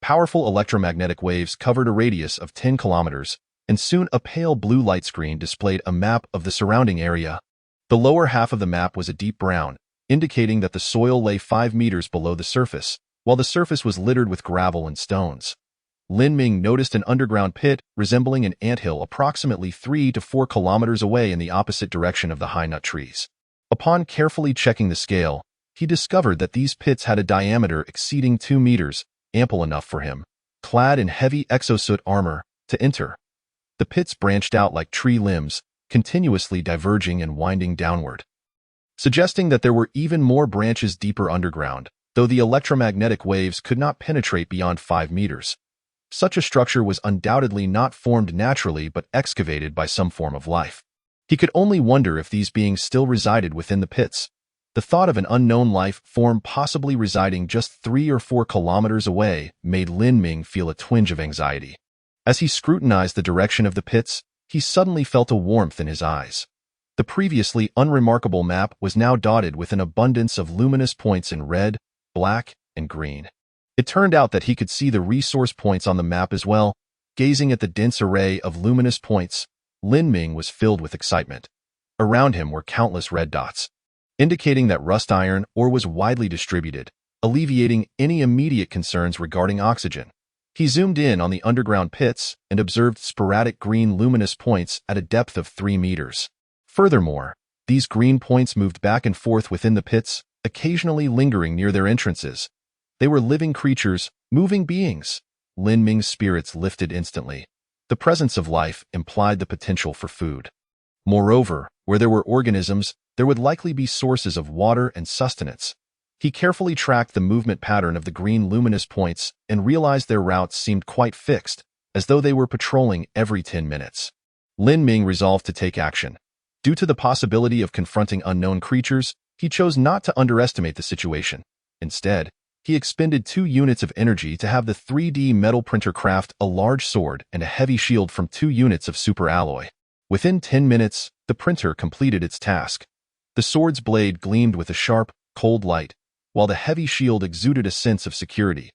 Powerful electromagnetic waves covered a radius of 10 kilometers, and soon a pale blue light screen displayed a map of the surrounding area. The lower half of the map was a deep brown, indicating that the soil lay 5 meters below the surface, while the surface was littered with gravel and stones. Lin Ming noticed an underground pit resembling an anthill approximately 3 to 4 kilometers away in the opposite direction of the high nut trees. Upon carefully checking the scale, he discovered that these pits had a diameter exceeding 2 meters, ample enough for him, clad in heavy exosuit armor, to enter. The pits branched out like tree limbs, continuously diverging and winding downward, suggesting that there were even more branches deeper underground, though the electromagnetic waves could not penetrate beyond 5 meters. Such a structure was undoubtedly not formed naturally but excavated by some form of life. He could only wonder if these beings still resided within the pits. The thought of an unknown life form possibly residing just 3 or 4 kilometers away made Lin Ming feel a twinge of anxiety. As he scrutinized the direction of the pits, he suddenly felt a warmth in his eyes. The previously unremarkable map was now dotted with an abundance of luminous points in red, black, and green. It turned out that he could see the resource points on the map as well. Gazing at the dense array of luminous points, Lin Ming was filled with excitement. Around him were countless red dots, indicating that rust iron ore was widely distributed, alleviating any immediate concerns regarding oxygen. He zoomed in on the underground pits and observed sporadic green luminous points at a depth of 3 meters. Furthermore, these green points moved back and forth within the pits, occasionally lingering near their entrances. They were living creatures, moving beings. Lin Ming's spirits lifted instantly. The presence of life implied the potential for food. Moreover, where there were organisms, there would likely be sources of water and sustenance. He carefully tracked the movement pattern of the green luminous points and realized their routes seemed quite fixed, as though they were patrolling every 10 minutes. Lin Ming resolved to take action. Due to the possibility of confronting unknown creatures, he chose not to underestimate the situation. Instead, he expended 2 units of energy to have the 3D metal printer craft a large sword and a heavy shield from 2 units of superalloy. Within 10 minutes, the printer completed its task. The sword's blade gleamed with a sharp, cold light, while the heavy shield exuded a sense of security.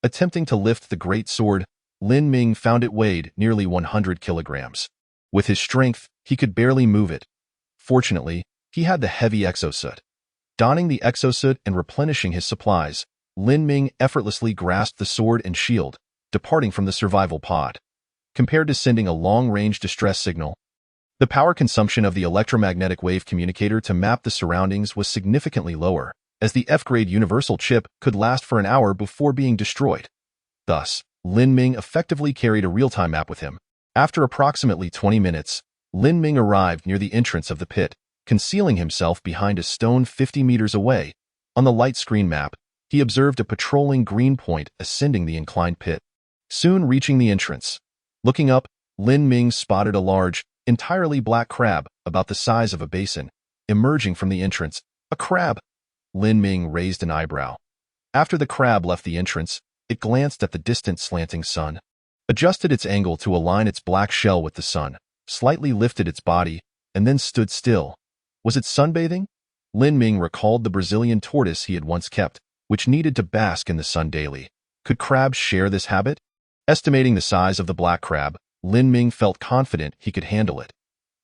Attempting to lift the great sword, Lin Ming found it weighed nearly 100 kilograms. With his strength, he could barely move it. Fortunately, he had the heavy exosuit. Donning the exosuit and replenishing his supplies, Lin Ming effortlessly grasped the sword and shield, departing from the survival pod. Compared to sending a long-range distress signal, the power consumption of the electromagnetic wave communicator to map the surroundings was significantly lower, as the F-grade universal chip could last for an hour before being destroyed. Thus, Lin Ming effectively carried a real-time map with him. After approximately 20 minutes, Lin Ming arrived near the entrance of the pit, concealing himself behind a stone 50 meters away. On the light screen map, he observed a patrolling green point ascending the inclined pit. Soon reaching the entrance. Looking up, Lin Ming spotted a large, entirely black crab about the size of a basin, emerging from the entrance. A crab! Lin Ming raised an eyebrow. After the crab left the entrance, it glanced at the distant slanting sun, adjusted its angle to align its black shell with the sun, slightly lifted its body, and then stood still. Was it sunbathing? Lin Ming recalled the Brazilian tortoise he had once kept, which needed to bask in the sun daily. Could crabs share this habit? Estimating the size of the black crab, Lin Ming felt confident he could handle it.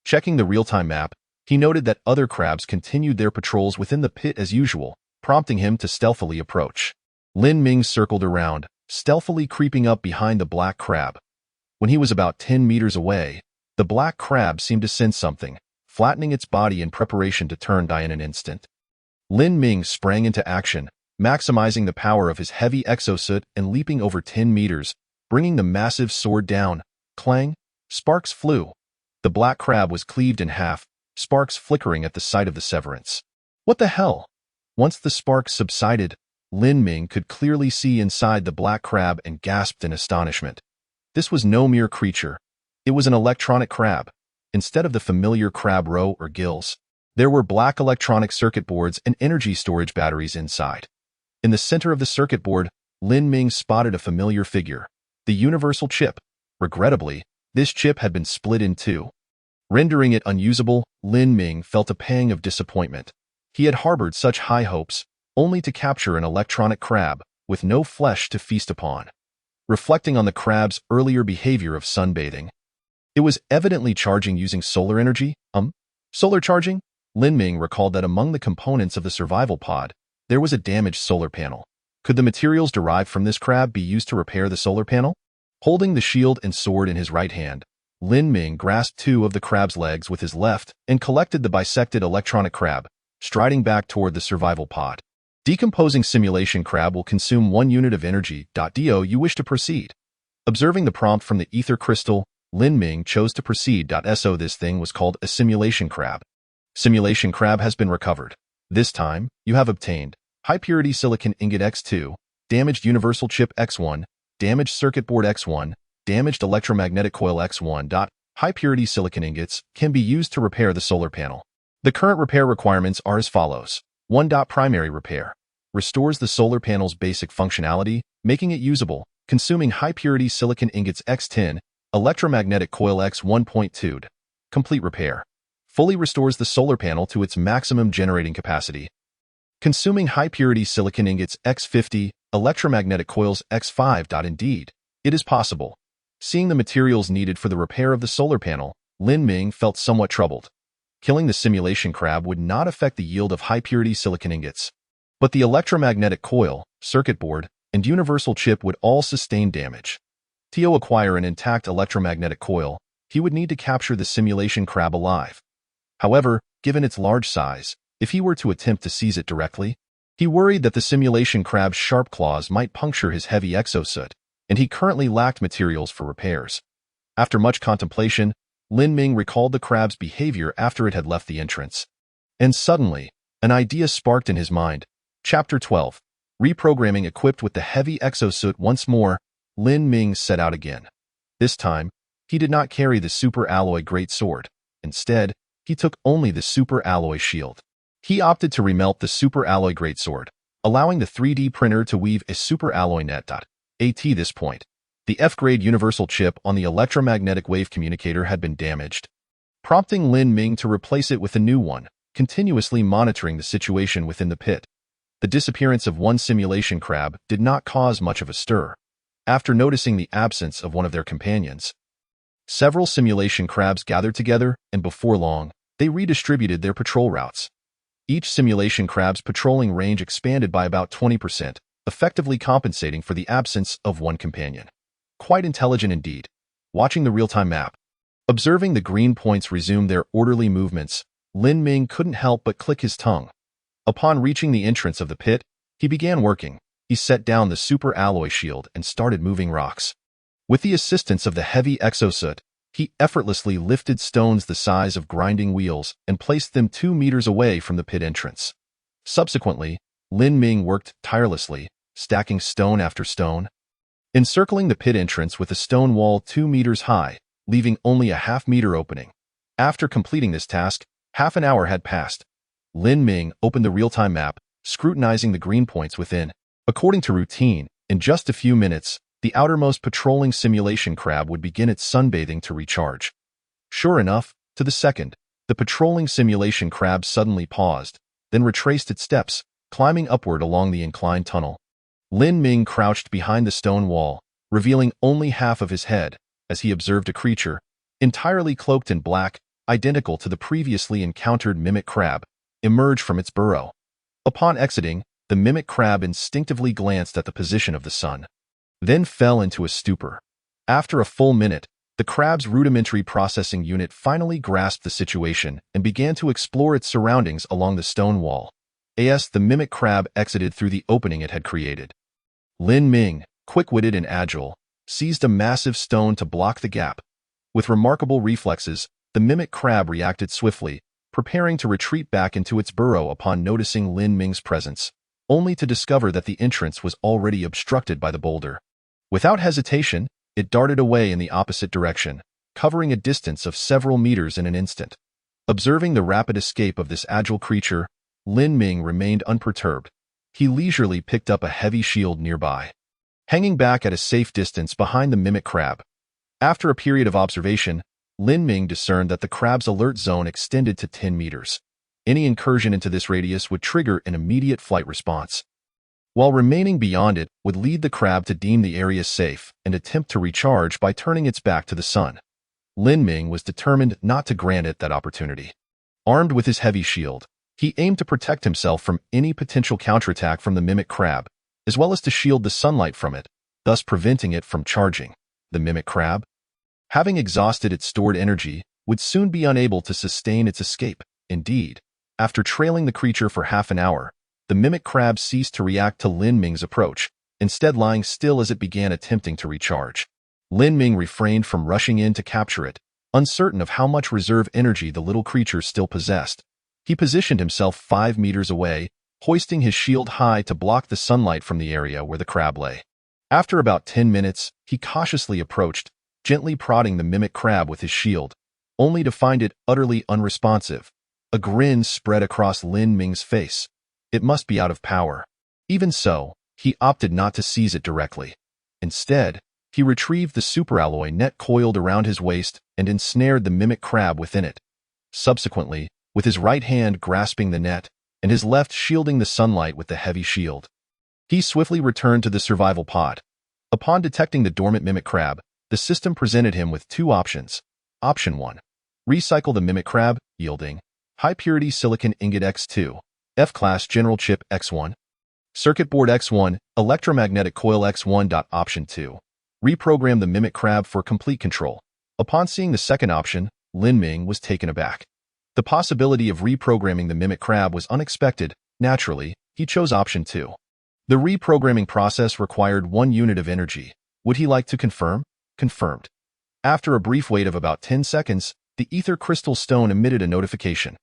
Checking the real-time map, he noted that other crabs continued their patrols within the pit as usual, prompting him to stealthily approach. Lin Ming circled around, stealthily creeping up behind the black crab. When he was about 10 meters away, the black crab seemed to sense something, flattening its body in preparation to turn die in an instant. Lin Ming sprang into action, maximizing the power of his heavy exosuit and leaping over 10 meters, bringing the massive sword down. Clang! Sparks flew. The black crab was cleaved in half, sparks flickering at the sight of the severance. What the hell? Once the sparks subsided, Lin Ming could clearly see inside the black crab and gasped in astonishment. This was no mere creature. It was an electronic crab. Instead of the familiar crab roe or gills, there were black electronic circuit boards and energy storage batteries inside. In the center of the circuit board, Lin Ming spotted a familiar figure, the universal chip. Regrettably, this chip had been split in two. Rendering it unusable, Lin Ming felt a pang of disappointment. He had harbored such high hopes, only to capture an electronic crab with no flesh to feast upon. Reflecting on the crab's earlier behavior of sunbathing, it was evidently charging using solar energy. Solar charging? Lin Ming recalled that among the components of the survival pod, there was a damaged solar panel. Could the materials derived from this crab be used to repair the solar panel? Holding the shield and sword in his right hand, Lin Ming grasped two of the crab's legs with his left and collected the bisected electronic crab, striding back toward the survival pod. Decomposing simulation crab will consume 1 unit of energy. Do you wish to proceed? Observing the prompt from the ether crystal, Lin Ming chose to proceed. So this thing was called a simulation crab. Simulation crab has been recovered. This time, you have obtained high-purity silicon ingot X2, damaged universal chip X1, damaged circuit board X1, damaged electromagnetic coil X1. High-purity silicon ingots can be used to repair the solar panel. The current repair requirements are as follows. 1. Primary repair. Restores the solar panel's basic functionality, making it usable, consuming high-purity silicon ingots X10, electromagnetic coil X1.2. Complete repair. Fully restores the solar panel to its maximum generating capacity. Consuming high-purity silicon ingots X50, electromagnetic coils X5. Indeed, it is possible. Seeing the materials needed for the repair of the solar panel, Lin Ming felt somewhat troubled. Killing the simulation crab would not affect the yield of high-purity silicon ingots. But the electromagnetic coil, circuit board, and universal chip would all sustain damage. To acquire an intact electromagnetic coil, he would need to capture the simulation crab alive. However, given its large size, if he were to attempt to seize it directly, he worried that the simulation crab's sharp claws might puncture his heavy exosuit, and he currently lacked materials for repairs. After much contemplation, Lin Ming recalled the crab's behavior after it had left the entrance. And suddenly, an idea sparked in his mind. Chapter 12. Reprogramming. Equipped with the heavy exosuit once more, Lin Ming set out again. This time, he did not carry the super alloy great sword. Instead, he took only the super alloy shield. He opted to remelt the super alloy greatsword, allowing the 3D printer to weave a super alloy net. At this point, the F-grade universal chip on the electromagnetic wave communicator had been damaged, prompting Lin Ming to replace it with a new one, continuously monitoring the situation within the pit. The disappearance of one simulation crab did not cause much of a stir. After noticing the absence of one of their companions, several simulation crabs gathered together, and before long, they redistributed their patrol routes. Each simulation crab's patrolling range expanded by about 20%, effectively compensating for the absence of one companion. Quite intelligent indeed. Watching the real-time map, observing the green points resume their orderly movements, Lin Ming couldn't help but click his tongue. Upon reaching the entrance of the pit, he began working. He set down the super alloy shield and started moving rocks. With the assistance of the heavy exosuit, he effortlessly lifted stones the size of grinding wheels and placed them 2 meters away from the pit entrance. Subsequently, Lin Ming worked tirelessly, stacking stone after stone, encircling the pit entrance with a stone wall 2 meters high, leaving only a half-meter opening. After completing this task, half an hour had passed. Lin Ming opened the real-time map, scrutinizing the green points within. According to routine, in just a few minutes, the outermost patrolling simulation crab would begin its sunbathing to recharge. Sure enough, to the second, the patrolling simulation crab suddenly paused, then retraced its steps, climbing upward along the inclined tunnel. Lin Ming crouched behind the stone wall, revealing only half of his head, as he observed a creature, entirely cloaked in black, identical to the previously encountered mimic crab, emerge from its burrow. Upon exiting, the mimic crab instinctively glanced at the position of the sun, then fell into a stupor. After a full minute, the crab's rudimentary processing unit finally grasped the situation and began to explore its surroundings along the stone wall. The mimic crab exited through the opening it had created. Lin Ming, quick-witted and agile, seized a massive stone to block the gap. With remarkable reflexes, the mimic crab reacted swiftly, preparing to retreat back into its burrow upon noticing Lin Ming's presence, only to discover that the entrance was already obstructed by the boulder. Without hesitation, it darted away in the opposite direction, covering a distance of several meters in an instant. Observing the rapid escape of this agile creature, Lin Ming remained unperturbed. He leisurely picked up a heavy shield nearby, hanging back at a safe distance behind the mimic crab. After a period of observation, Lin Ming discerned that the crab's alert zone extended to 10 meters. Any incursion into this radius would trigger an immediate flight response, while remaining beyond it would lead the crab to deem the area safe and attempt to recharge by turning its back to the sun. Lin Ming was determined not to grant it that opportunity. Armed with his heavy shield, he aimed to protect himself from any potential counterattack from the mimic crab, as well as to shield the sunlight from it, thus preventing it from charging. The mimic crab, having exhausted its stored energy, would soon be unable to sustain its escape. Indeed, after trailing the creature for half an hour, the mimic crab ceased to react to Lin Ming's approach, instead lying still as it began attempting to recharge. Lin Ming refrained from rushing in to capture it, uncertain of how much reserve energy the little creature still possessed. He positioned himself 5 meters away, hoisting his shield high to block the sunlight from the area where the crab lay. After about 10 minutes, he cautiously approached, gently prodding the mimic crab with his shield, only to find it utterly unresponsive. A grin spread across Lin Ming's face. It must be out of power. Even so, he opted not to seize it directly. Instead, he retrieved the superalloy net coiled around his waist and ensnared the mimic crab within it. Subsequently, with his right hand grasping the net and his left shielding the sunlight with the heavy shield, he swiftly returned to the survival pod. Upon detecting the dormant mimic crab, the system presented him with 2 options. Option 1. Recycle the mimic crab, yielding high-purity silicon ingot X2, F-class general chip X1, circuit board X1, electromagnetic coil X1. Option 2. Reprogram the mimic crab for complete control. Upon seeing the second option, Lin Ming was taken aback. The possibility of reprogramming the mimic crab was unexpected. Naturally, he chose option 2. The reprogramming process required 1 unit of energy. Would he like to confirm? Confirmed. After a brief wait of about 10 seconds, the ether crystal stone emitted a notification.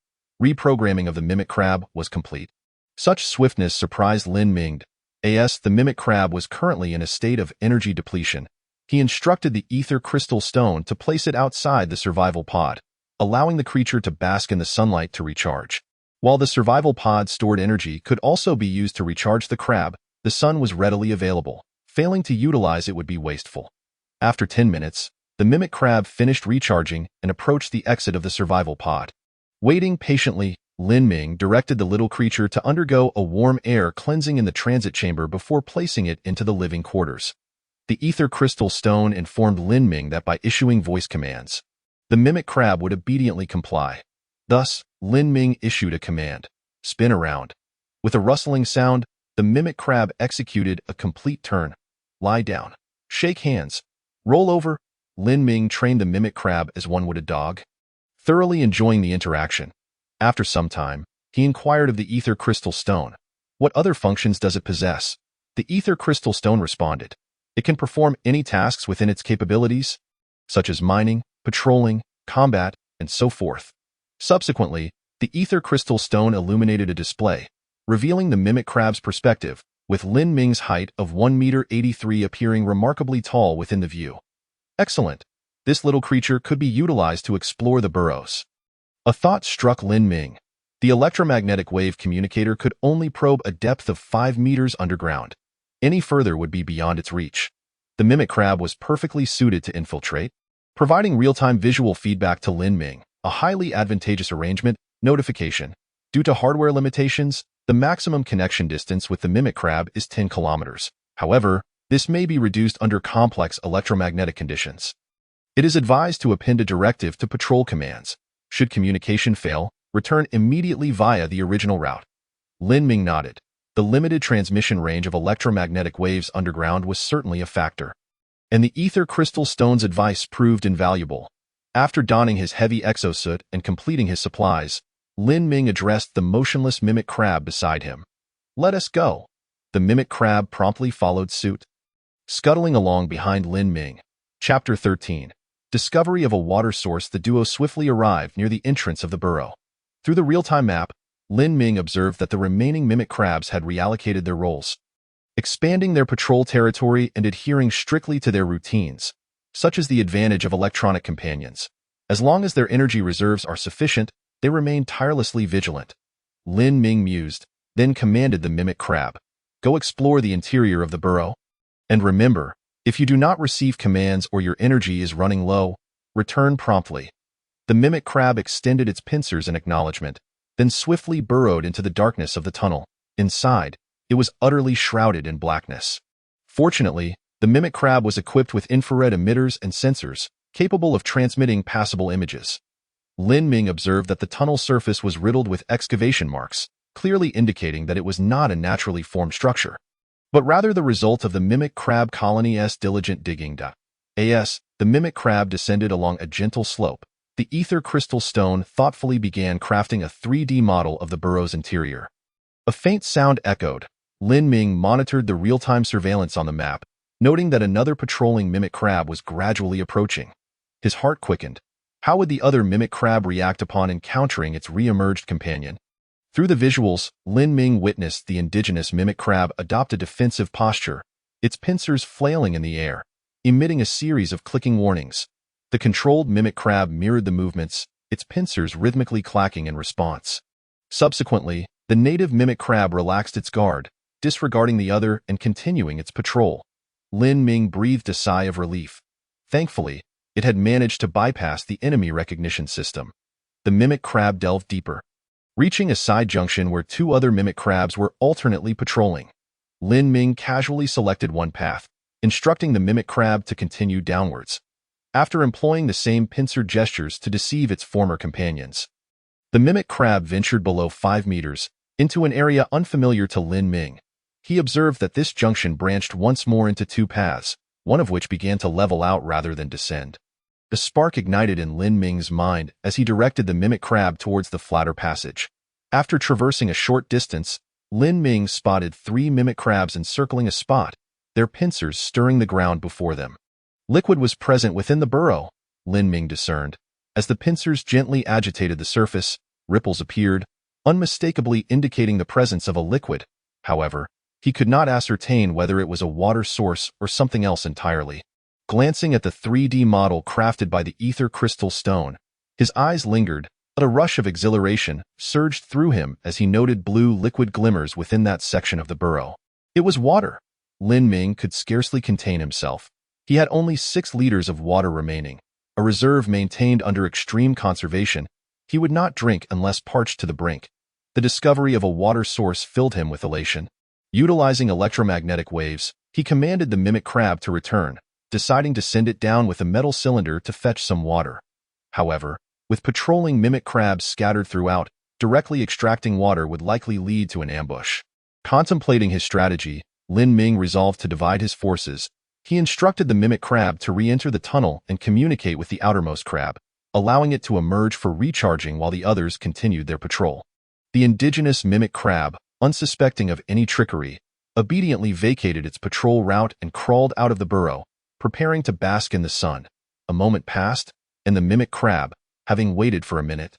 Reprogramming of the mimic crab was complete. Such swiftness surprised Lin Ming. The mimic crab was currently in a state of energy depletion. He instructed the ether crystal stone to place it outside the survival pod, allowing the creature to bask in the sunlight to recharge. While the survival pod stored energy could also be used to recharge the crab, the sun was readily available. Failing to utilize it would be wasteful. After 10 minutes, the mimic crab finished recharging and approached the exit of the survival pod. Waiting patiently, Lin Ming directed the little creature to undergo a warm air cleansing in the transit chamber before placing it into the living quarters. The ether crystal stone informed Lin Ming that by issuing voice commands, the mimic crab would obediently comply. Thus, Lin Ming issued a command: spin around. With a rustling sound, the mimic crab executed a complete turn. Lie down. Shake hands. Roll over. Lin Ming trained the mimic crab as one would a dog, thoroughly enjoying the interaction. After some time, he inquired of the ether crystal stone, "What other functions does it possess?" The ether crystal stone responded, "It can perform any tasks within its capabilities, such as mining, patrolling, combat, and so forth." Subsequently, the ether crystal stone illuminated a display, revealing the mimic crab's perspective, with Lin Ming's height of 1 meter 83 appearing remarkably tall within the view. Excellent. This little creature could be utilized to explore the burrows. A thought struck Lin Ming. The electromagnetic wave communicator could only probe a depth of 5 meters underground. Any further would be beyond its reach. The mimic crab was perfectly suited to infiltrate, providing real-time visual feedback to Lin Ming, a highly advantageous arrangement. Notification: due to hardware limitations, the maximum connection distance with the mimic crab is 10 kilometers. However, this may be reduced under complex electromagnetic conditions. It is advised to append a directive to patrol commands. Should communication fail, return immediately via the original route. Lin Ming nodded. The limited transmission range of electromagnetic waves underground was certainly a factor, and the ether crystal stone's advice proved invaluable. After donning his heavy exosuit and completing his supplies, Lin Ming addressed the motionless mimic crab beside him. "Let us go." The mimic crab promptly followed suit, scuttling along behind Lin Ming. Chapter 13. Discovery of a water source. The duo swiftly arrived near the entrance of the burrow. Through the real-time map, Lin Ming observed that the remaining mimic crabs had reallocated their roles, expanding their patrol territory and adhering strictly to their routines. Such is the advantage of electronic companions. As long as their energy reserves are sufficient, they remain tirelessly vigilant. Lin Ming mused, then commanded the mimic crab, "Go explore the interior of the burrow. And remember, if you do not receive commands or your energy is running low, return promptly." The mimic crab extended its pincers in acknowledgement, then swiftly burrowed into the darkness of the tunnel. Inside, it was utterly shrouded in blackness. Fortunately, the mimic crab was equipped with infrared emitters and sensors, capable of transmitting passable images. Lin Ming observed that the tunnel surface was riddled with excavation marks, clearly indicating that it was not a naturally formed structure, but rather the result of the mimic crab colony's diligent digging. The mimic crab descended along a gentle slope. The ether crystal stone thoughtfully began crafting a 3D model of the burrow's interior. A faint sound echoed. Lin Ming monitored the real-time surveillance on the map, noting that another patrolling mimic crab was gradually approaching. His heart quickened. How would the other mimic crab react upon encountering its re-emerged companion? Through the visuals, Lin Ming witnessed the indigenous mimic crab adopt a defensive posture, its pincers flailing in the air, emitting a series of clicking warnings. The controlled mimic crab mirrored the movements, its pincers rhythmically clacking in response. Subsequently, the native mimic crab relaxed its guard, disregarding the other and continuing its patrol. Lin Ming breathed a sigh of relief. Thankfully, it had managed to bypass the enemy recognition system. The mimic crab delved deeper, reaching a side junction where two other mimic crabs were alternately patrolling. Lin Ming casually selected one path, instructing the mimic crab to continue downwards, after employing the same pincer gestures to deceive its former companions. The mimic crab ventured below 5 meters, into an area unfamiliar to Lin Ming. He observed that this junction branched once more into two paths, one of which began to level out rather than descend. A spark ignited in Lin Ming's mind as he directed the mimic crab towards the flatter passage. After traversing a short distance, Lin Ming spotted 3 mimic crabs encircling a spot, their pincers stirring the ground before them. Liquid was present within the burrow, Lin Ming discerned. As the pincers gently agitated the surface, ripples appeared, unmistakably indicating the presence of a liquid. However, he could not ascertain whether it was a water source or something else entirely. Glancing at the 3D model crafted by the ether crystal stone, his eyes lingered, but a rush of exhilaration surged through him as he noted blue liquid glimmers within that section of the burrow. It was water. Lin Ming could scarcely contain himself. He had only 6 liters of water remaining, a reserve maintained under extreme conservation, He would not drink unless parched to the brink. The discovery of a water source filled him with elation. Utilizing electromagnetic waves, he commanded the mimic crab to return, deciding to send it down with a metal cylinder to fetch some water. However, with patrolling mimic crabs scattered throughout, directly extracting water would likely lead to an ambush. Contemplating his strategy, Lin Ming resolved to divide his forces. He instructed the mimic crab to re-enter the tunnel and communicate with the outermost crab, allowing it to emerge for recharging while the others continued their patrol. The indigenous mimic crab, unsuspecting of any trickery, obediently vacated its patrol route and crawled out of the burrow, preparing to bask in the sun. A moment passed, and the mimic crab, having waited for a minute,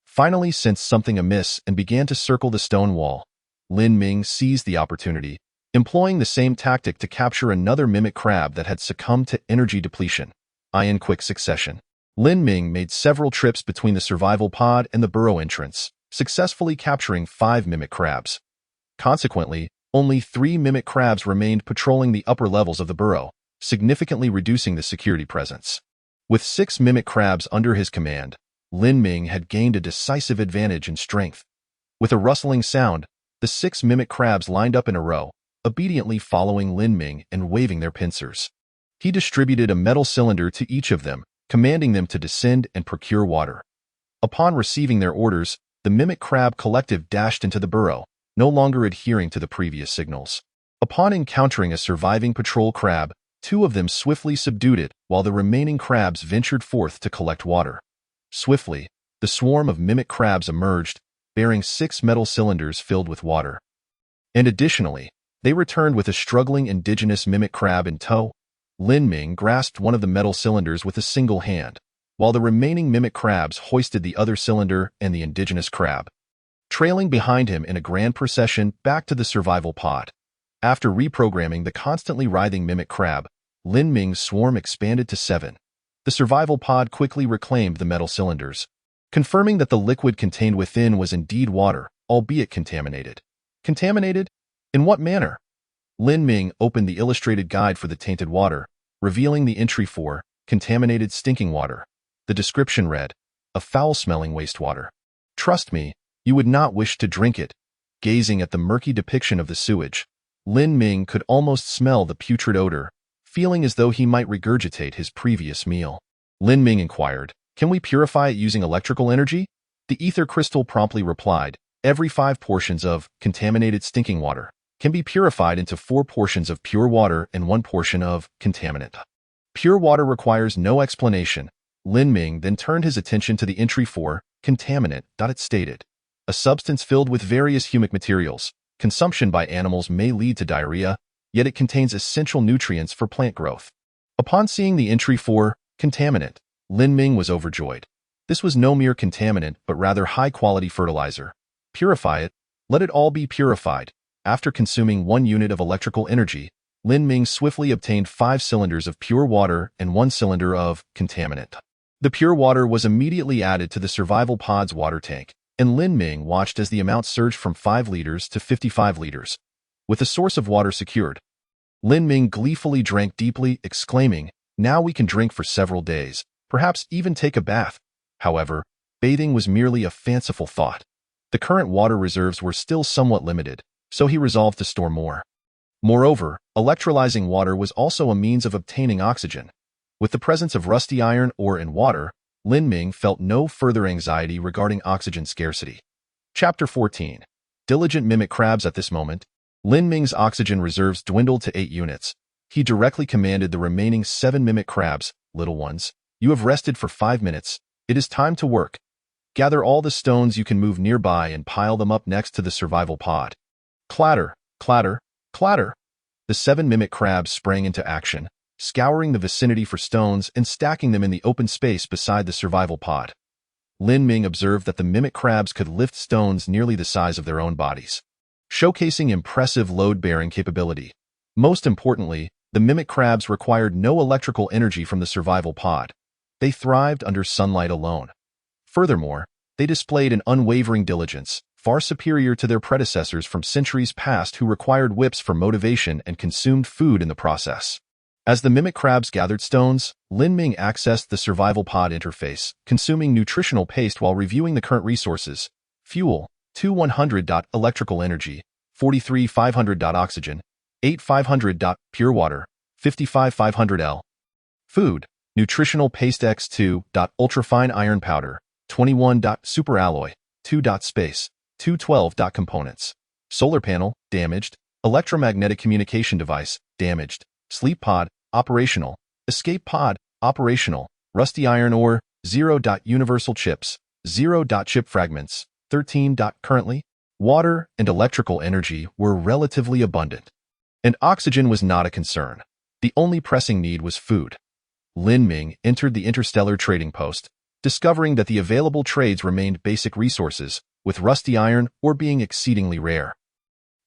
finally sensed something amiss and began to circle the stone wall. Lin Ming seized the opportunity, employing the same tactic to capture another mimic crab that had succumbed to energy depletion. In quick succession, Lin Ming made several trips between the survival pod and the burrow entrance, successfully capturing 5 mimic crabs. Consequently, only 3 mimic crabs remained patrolling the upper levels of the burrow, significantly reducing the security presence. With 6 mimic crabs under his command, Lin Ming had gained a decisive advantage in strength. With a rustling sound, the 6 mimic crabs lined up in a row, obediently following Lin Ming and waving their pincers. He distributed a metal cylinder to each of them, commanding them to descend and procure water. Upon receiving their orders, the mimic crab collective dashed into the burrow, no longer adhering to the previous signals. Upon encountering a surviving patrol crab, 2 of them swiftly subdued it, while the remaining crabs ventured forth to collect water. Swiftly, the swarm of mimic crabs emerged, bearing 6 metal cylinders filled with water. And additionally, they returned with a struggling indigenous mimic crab in tow. Lin Ming grasped one of the metal cylinders with a single hand, while the remaining mimic crabs hoisted the other cylinder and the indigenous crab, trailing behind him in a grand procession back to the survival pod. After reprogramming the constantly writhing mimic crab, Lin Ming's swarm expanded to 7. The survival pod quickly reclaimed the metal cylinders, confirming that the liquid contained within was indeed water, albeit contaminated. Contaminated? In what manner? Lin Ming opened the illustrated guide for the tainted water, revealing the entry for contaminated stinking water. The description read, a foul-smelling wastewater. Trust me, you would not wish to drink it. Gazing at the murky depiction of the sewage, Lin Ming could almost smell the putrid odor, feeling as though he might regurgitate his previous meal. Lin Ming inquired, can we purify it using electrical energy? The ether crystal promptly replied, every 5 portions of contaminated stinking water can be purified into 4 portions of pure water and 1 portion of contaminant. Pure water requires no explanation. Lin Ming then turned his attention to the entry for contaminant. It stated, a substance filled with various humic materials. Consumption by animals may lead to diarrhea, yet it contains essential nutrients for plant growth. Upon seeing the entry for contaminant, Lin Ming was overjoyed. This was no mere contaminant, but rather high-quality fertilizer. Purify it. Let it all be purified. After consuming 1 unit of electrical energy, Lin Ming swiftly obtained 5 cylinders of pure water and 1 cylinder of contaminant. The pure water was immediately added to the survival pod's water tank, and Lin Ming watched as the amount surged from 5 liters to 55 liters. With the source of water secured, Lin Ming gleefully drank deeply, exclaiming, now we can drink for several days, perhaps even take a bath. However, bathing was merely a fanciful thought. The current water reserves were still somewhat limited, so he resolved to store more. Moreover, electrolyzing water was also a means of obtaining oxygen. With the presence of rusty iron ore in water, Lin Ming felt no further anxiety regarding oxygen scarcity. Chapter 14. Diligent mimic crabs. At this moment, Lin Ming's oxygen reserves dwindled to 8 units. He directly commanded the remaining 7 mimic crabs, little ones, you have rested for 5 minutes. It is time to work. Gather all the stones you can move nearby and pile them up next to the survival pod. Clatter, clatter, clatter. The 7 mimic crabs sprang into action, scouring the vicinity for stones and stacking them in the open space beside the survival pod. Lin Ming observed that the mimic crabs could lift stones nearly the size of their own bodies, showcasing impressive load-bearing capability. Most importantly, the mimic crabs required no electrical energy from the survival pod. They thrived under sunlight alone. Furthermore, they displayed an unwavering diligence, far superior to their predecessors from centuries past who required whips for motivation and consumed food in the process. As the mimic crabs gathered stones, Lin Ming accessed the survival pod interface, consuming nutritional paste while reviewing the current resources. Fuel, 2100. Electrical energy, 43,500. Oxygen, 8,500. Pure water, 55,500 L. Food, nutritional paste X2. Ultrafine iron powder, 21. Superalloy, 2. Space, 212. Components. Solar panel, damaged. Electromagnetic communication device, damaged. Sleep pod, operational. Escape pod, operational. Rusty iron ore, 0. Universal chips, 0. Chip fragments, 13. Currently, water and electrical energy were relatively abundant, and oxygen was not a concern. The only pressing need was food. Lin Ming entered the Interstellar trading post, discovering that the available trades remained basic resources, with rusty iron ore being exceedingly rare.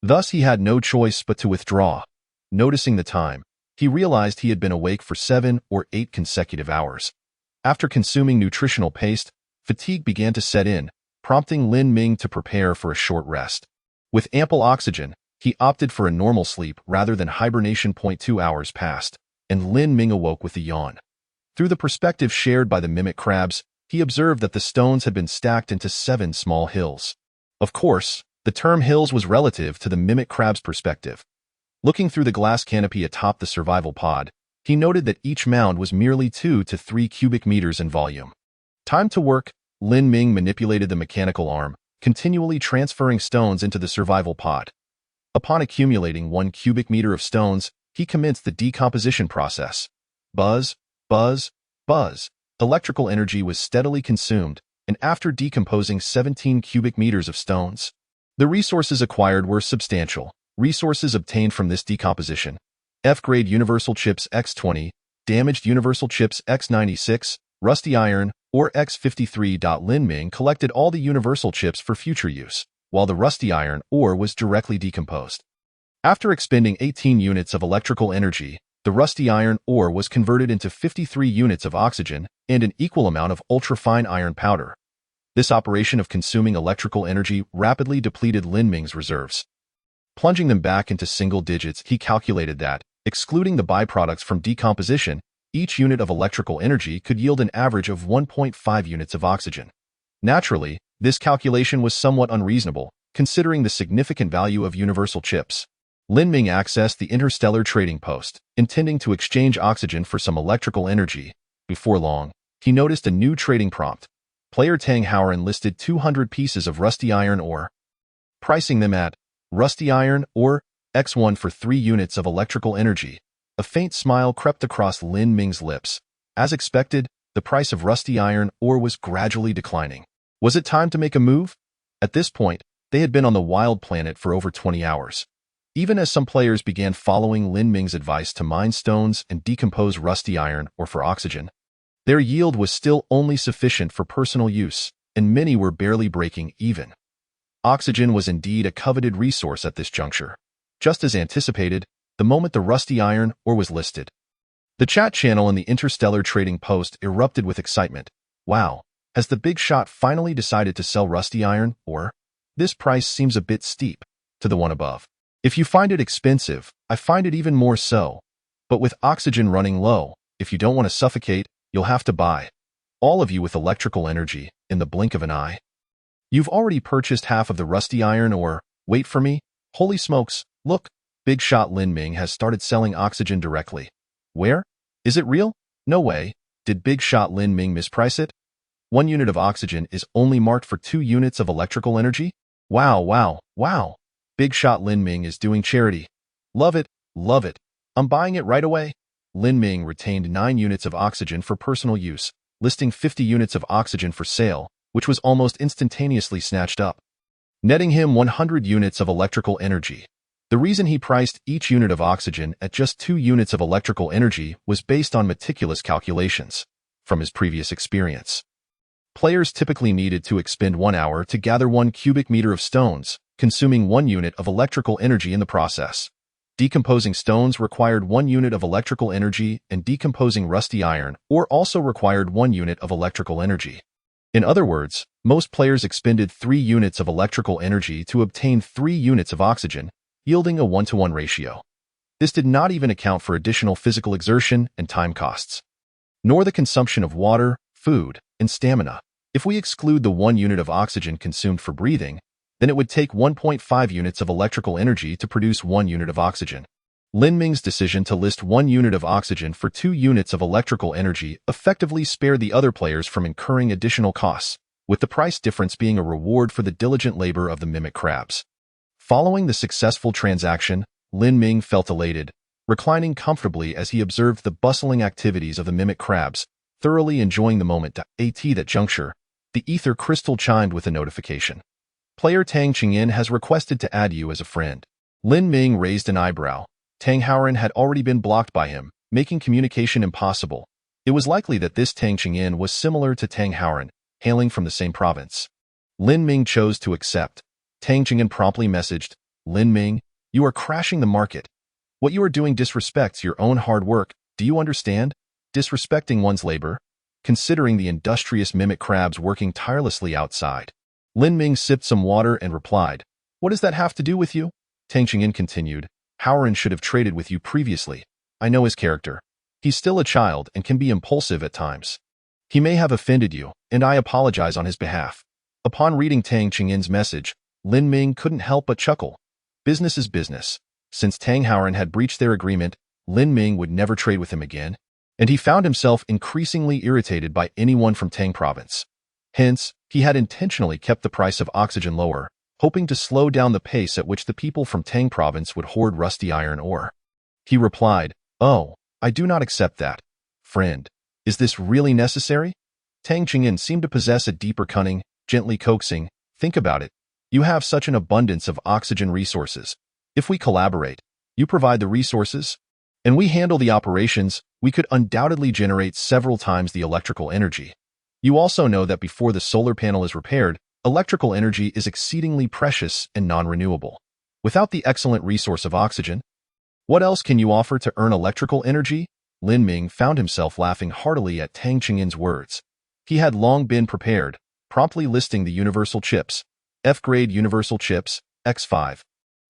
Thus, he had no choice but to withdraw. Noticing the time, he realized he had been awake for 7 or 8 consecutive hours. After consuming nutritional paste, fatigue began to set in, prompting Lin Ming to prepare for a short rest. With ample oxygen, he opted for a normal sleep rather than hibernation. 2 hours passed, and Lin Ming awoke with a yawn. Through the perspective shared by the mimic crabs, he observed that the stones had been stacked into 7 small hills. Of course, the term hills was relative to the mimic crab's perspective. Looking through the glass canopy atop the survival pod, he noted that each mound was merely 2 to 3 cubic meters in volume. Time to work, Lin Ming manipulated the mechanical arm, continually transferring stones into the survival pod. Upon accumulating 1 cubic meter of stones, he commenced the decomposition process. Buzz, buzz, buzz. Electrical energy was steadily consumed, and after decomposing 17 cubic meters of stones, the resources acquired were substantial. Resources obtained from this decomposition: F-grade universal chips X20, damaged universal chips X96, rusty iron, or X53. Lin Ming collected all the universal chips for future use, while the rusty iron ore was directly decomposed. After expending 18 units of electrical energy, the rusty iron ore was converted into 53 units of oxygen and an equal amount of ultrafine iron powder. This operation of consuming electrical energy rapidly depleted Lin Ming's reserves. Plunging them back into single digits, he calculated that, excluding the byproducts from decomposition, each unit of electrical energy could yield an average of 1.5 units of oxygen. Naturally, this calculation was somewhat unreasonable, considering the significant value of universal chips. Lin Ming accessed the Interstellar trading post, intending to exchange oxygen for some electrical energy. Before long, he noticed a new trading prompt. Player Tang Hauer enlisted 200 pieces of rusty iron ore, pricing them at rusty iron ore X1 for 3 units of electrical energy. A faint smile crept across Lin Ming's lips. As expected, the price of rusty iron ore was gradually declining. Was it time to make a move? At this point, they had been on the wild planet for over 20 hours. Even as some players began following Lin Ming's advice to mine stones and decompose rusty iron ore for oxygen, their yield was still only sufficient for personal use, and many were barely breaking even. Oxygen was indeed a coveted resource at this juncture. Just as anticipated, the moment the rusty iron ore was listed, the chat channel in the Interstellar trading post erupted with excitement. Wow, has the big shot finally decided to sell rusty iron ore? This price seems a bit steep. To the one above. If you find it expensive, I find it even more so. But with oxygen running low, if you don't want to suffocate, you'll have to buy. All of you with electrical energy, in the blink of an eye. You've already purchased half of the rusty iron ore. Wait for me. Holy smokes, look, big shot Lin Ming has started selling oxygen directly. Where? Is it real? No way. Did big shot Lin Ming misprice it? 1 unit of oxygen is only marked for 2 units of electrical energy? Wow, wow, wow. Big shot Lin Ming is doing charity. Love it, love it. I'm buying it right away. Lin Ming retained 9 units of oxygen for personal use, listing 50 units of oxygen for sale, which was almost instantaneously snatched up, netting him 100 units of electrical energy. The reason he priced each unit of oxygen at just 2 units of electrical energy was based on meticulous calculations. From his previous experience, players typically needed to expend 1 hour to gather 1 cubic meter of stones, consuming 1 unit of electrical energy in the process. Decomposing stones required 1 unit of electrical energy, and decomposing rusty iron ore also required 1 unit of electrical energy. In other words, most players expended 3 units of electrical energy to obtain 3 units of oxygen, yielding a 1-to-1 ratio. This did not even account for additional physical exertion and time costs, nor the consumption of water, food, and stamina. If we exclude the 1 unit of oxygen consumed for breathing, then it would take 1.5 units of electrical energy to produce 1 unit of oxygen. Lin Ming's decision to list 1 unit of oxygen for 2 units of electrical energy effectively spared the other players from incurring additional costs, with the price difference being a reward for the diligent labor of the mimic crabs. Following the successful transaction, Lin Ming felt elated, reclining comfortably as he observed the bustling activities of the mimic crabs, thoroughly enjoying the moment. At that juncture, the ether crystal chimed with a notification. Player Tang Qingyin has requested to add you as a friend. Lin Ming raised an eyebrow. Tang Haoran had already been blocked by him, making communication impossible. It was likely that this Tang Qingyin was similar to Tang Haoran, hailing from the same province. Lin Ming chose to accept. Tang Qingyin promptly messaged, Lin Ming, you are crashing the market. What you are doing disrespects your own hard work, do you understand? Disrespecting one's labor? Considering the industrious mimic crabs working tirelessly outside. Lin Ming sipped some water and replied, what does that have to do with you? Tang Qingyin continued, Haoran should have traded with you previously. I know his character. He's still a child and can be impulsive at times. He may have offended you, and I apologize on his behalf. Upon reading Tang Qingyin's message, Lin Ming couldn't help but chuckle. Business is business. Since Tang Haoran had breached their agreement, Lin Ming would never trade with him again, and he found himself increasingly irritated by anyone from Tang Province. Hence, he had intentionally kept the price of oxygen lower, hoping to slow down the pace at which the people from Tang Province would hoard rusty iron ore. He replied, oh, I do not accept that. Friend, is this really necessary? Tang Qingyin seemed to possess a deeper cunning, gently coaxing, think about it. You have such an abundance of oxygen resources. If we collaborate, you provide the resources, and we handle the operations, we could undoubtedly generate several times the electrical energy. You also know that before the solar panel is repaired, electrical energy is exceedingly precious and non-renewable. Without the excellent resource of oxygen, what else can you offer to earn electrical energy? Lin Ming found himself laughing heartily at Tang Qingyin's words. He had long been prepared, promptly listing the universal chips, F-grade universal chips, X5.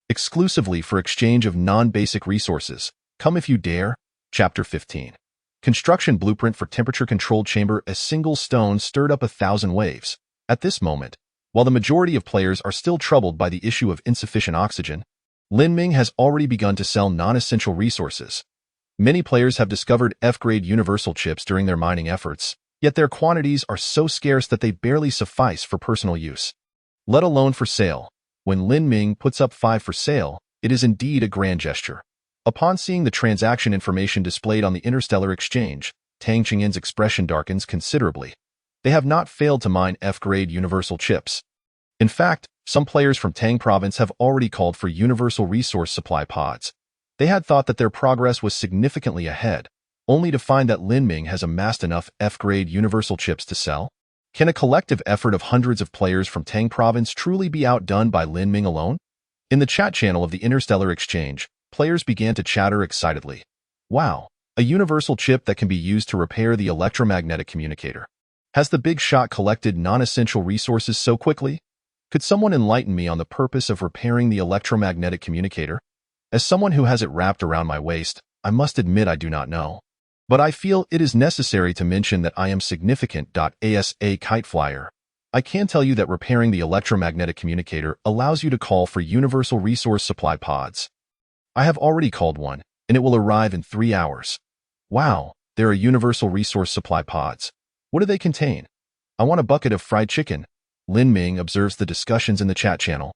Exclusively for exchange of non-basic resources. Come if you dare. Chapter 15. Construction blueprint for temperature-controlled chamber. A single stone stirred up 1,000 waves. At this moment, while the majority of players are still troubled by the issue of insufficient oxygen, Lin Ming has already begun to sell non-essential resources. Many players have discovered F-grade universal chips during their mining efforts, yet their quantities are so scarce that they barely suffice for personal use, let alone for sale. When Lin Ming puts up 5 for sale, it is indeed a grand gesture. Upon seeing the transaction information displayed on the Interstellar exchange, Tang Qingyin's expression darkens considerably. They have not failed to mine F-grade universal chips. In fact, some players from Tang Province have already called for universal resource supply pods. They had thought that their progress was significantly ahead, only to find that Lin Ming has amassed enough F-grade universal chips to sell. Can a collective effort of hundreds of players from Tang Province truly be outdone by Lin Ming alone? In the chat channel of the Interstellar exchange, players began to chatter excitedly. Wow, a universal chip that can be used to repair the electromagnetic communicator. Has the big shot collected non-essential resources so quickly? Could someone enlighten me on the purpose of repairing the electromagnetic communicator? As someone who has it wrapped around my waist, I must admit I do not know. But I feel it is necessary to mention that I am significant. As a kite flyer, I can tell you that repairing the electromagnetic communicator allows you to call for universal resource supply pods. I have already called one, and it will arrive in 3 hours. Wow, there are universal resource supply pods. What do they contain? I want a bucket of fried chicken. Lin Ming observes the discussions in the chat channel.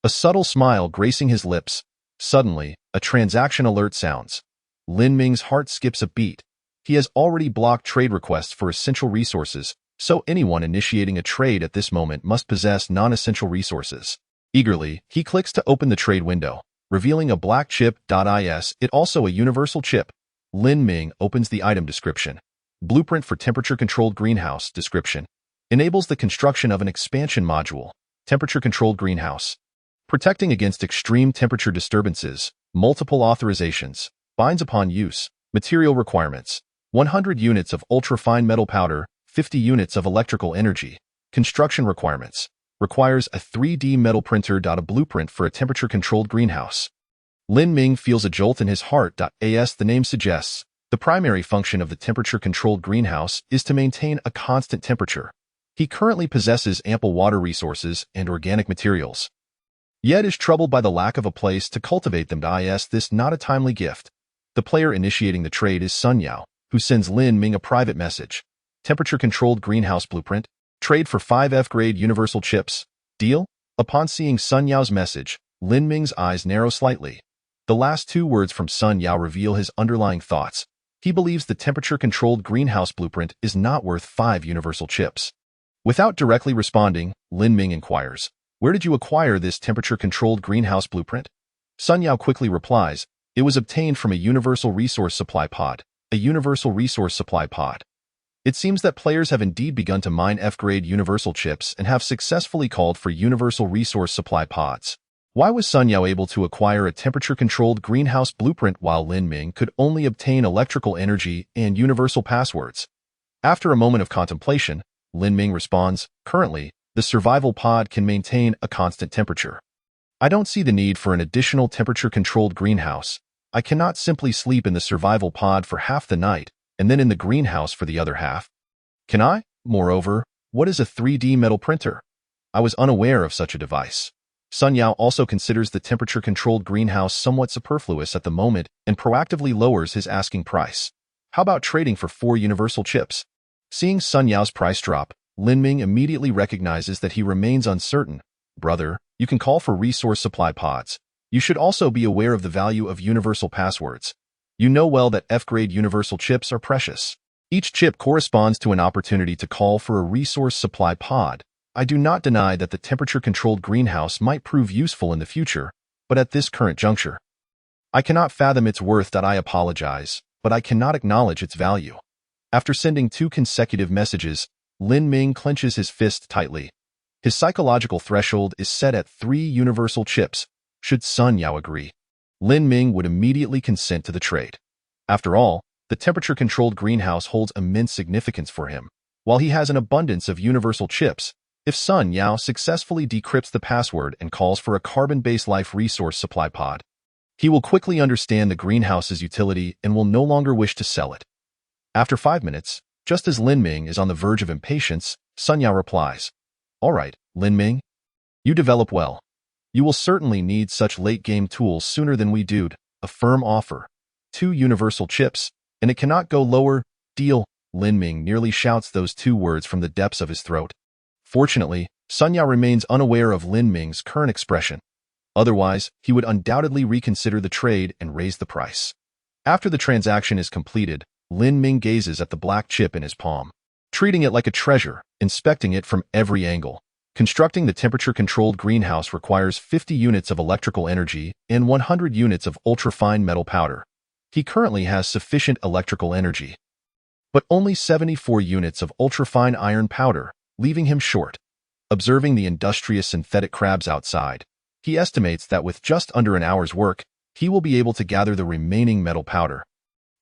A subtle smile gracing his lips. Suddenly, a transaction alert sounds. Lin Ming's heart skips a beat. He has already blocked trade requests for essential resources, so anyone initiating a trade at this moment must possess non-essential resources. Eagerly, he clicks to open the trade window, revealing a black chip. Is it also a universal chip? Lin Ming opens the item description. Blueprint for temperature-controlled greenhouse. Description. Enables the construction of an expansion module. Temperature-controlled greenhouse. Protecting against extreme temperature disturbances. Multiple authorizations. Binds upon use. Material requirements. 100 units of ultra-fine metal powder. 50 units of electrical energy. Construction requirements. Requires a 3D metal printer. A blueprint for a temperature-controlled greenhouse. Lin Ming feels a jolt in his heart. As the name suggests, the primary function of the temperature-controlled greenhouse is to maintain a constant temperature. He currently possesses ample water resources and organic materials, yet is troubled by the lack of a place to cultivate them. Is this not a timely gift? The player initiating the trade is Sun Yao, who sends Lin Ming a private message. Temperature-controlled greenhouse blueprint. Trade for 5 F-grade universal chips. Deal? Upon seeing Sun Yao's message, Lin Ming's eyes narrow slightly. The last 2 words from Sun Yao reveal his underlying thoughts. He believes the temperature-controlled greenhouse blueprint is not worth 5 universal chips. Without directly responding, Lin Ming inquires, "Where did you acquire this temperature-controlled greenhouse blueprint?" Sun Yao quickly replies, "It was obtained from a universal resource supply pod." A universal resource supply pod. It seems that players have indeed begun to mine F-grade universal chips and have successfully called for universal resource supply pods. Why was Sun Yao able to acquire a temperature-controlled greenhouse blueprint while Lin Ming could only obtain electrical energy and universal passwords? After a moment of contemplation, Lin Ming responds, "Currently, the survival pod can maintain a constant temperature. I don't see the need for an additional temperature-controlled greenhouse. I cannot simply sleep in the survival pod for half the night and then in the greenhouse for the other half. Can I? Moreover, what is a 3D metal printer? I was unaware of such a device." Sun Yao also considers the temperature-controlled greenhouse somewhat superfluous at the moment and proactively lowers his asking price. How about trading for 4 universal chips? Seeing Sun Yao's price drop, Lin Ming immediately recognizes that he remains uncertain. "Brother, you can call for resource supply pods. You should also be aware of the value of universal passwords. You know well that F-grade universal chips are precious. Each chip corresponds to an opportunity to call for a resource supply pod. I do not deny that the temperature-controlled greenhouse might prove useful in the future, but at this current juncture, I cannot fathom its worth. I apologize, but I cannot acknowledge its value." After sending 2 consecutive messages, Lin Ming clenches his fist tightly. His psychological threshold is set at 3 universal chips. Should Sun Yao agree, Lin Ming would immediately consent to the trade. After all, the temperature-controlled greenhouse holds immense significance for him. While he has an abundance of universal chips, if Sun Yao successfully decrypts the password and calls for a carbon-based life resource supply pod, he will quickly understand the greenhouse's utility and will no longer wish to sell it. After 5 minutes, just as Lin Ming is on the verge of impatience, Sun Yao replies, "All right, Lin Ming. You develop well. You will certainly need such late-game tools sooner than we do. A firm offer. 2 universal chips, and it cannot go lower. Deal." Lin Ming nearly shouts those 2 words from the depths of his throat. Fortunately, Sun Yao remains unaware of Lin Ming's current expression. Otherwise, he would undoubtedly reconsider the trade and raise the price. After the transaction is completed, Lin Ming gazes at the black chip in his palm, treating it like a treasure, inspecting it from every angle. Constructing the temperature-controlled greenhouse requires 50 units of electrical energy and 100 units of ultrafine metal powder. He currently has sufficient electrical energy, but only 74 units of ultrafine iron powder, leaving him short. Observing the industrious synthetic crabs outside, he estimates that with just under an hour's work, he will be able to gather the remaining metal powder.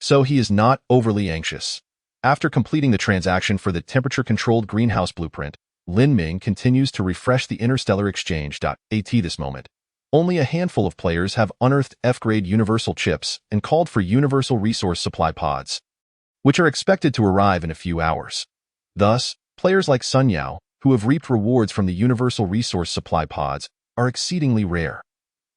So he is not overly anxious. After completing the transaction for the temperature-controlled greenhouse blueprint, Lin Ming continues to refresh the Interstellar Exchange.at this moment. Only a handful of players have unearthed F-grade universal chips and called for universal resource supply pods, which are expected to arrive in a few hours. Thus, players like Sun Yao, who have reaped rewards from the universal resource supply pods, are exceedingly rare.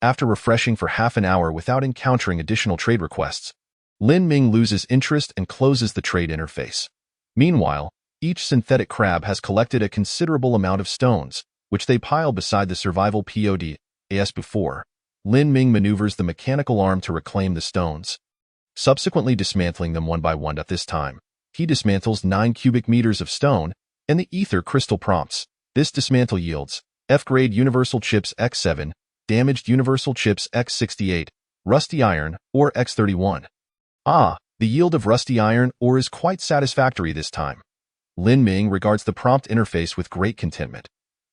After refreshing for half an hour without encountering additional trade requests, Lin Ming loses interest and closes the trade interface. Meanwhile, each synthetic crab has collected a considerable amount of stones, which they pile beside the survival pod. As before, Lin Ming maneuvers the mechanical arm to reclaim the stones, subsequently dismantling them one by one. At this time, he dismantles 9 cubic meters of stone and the ether crystal prompts. This dismantle yields F-grade universal chips X7, damaged universal chips X68, rusty iron ore X31. The yield of rusty iron ore is quite satisfactory this time. Lin Ming regards the prompt interface with great contentment.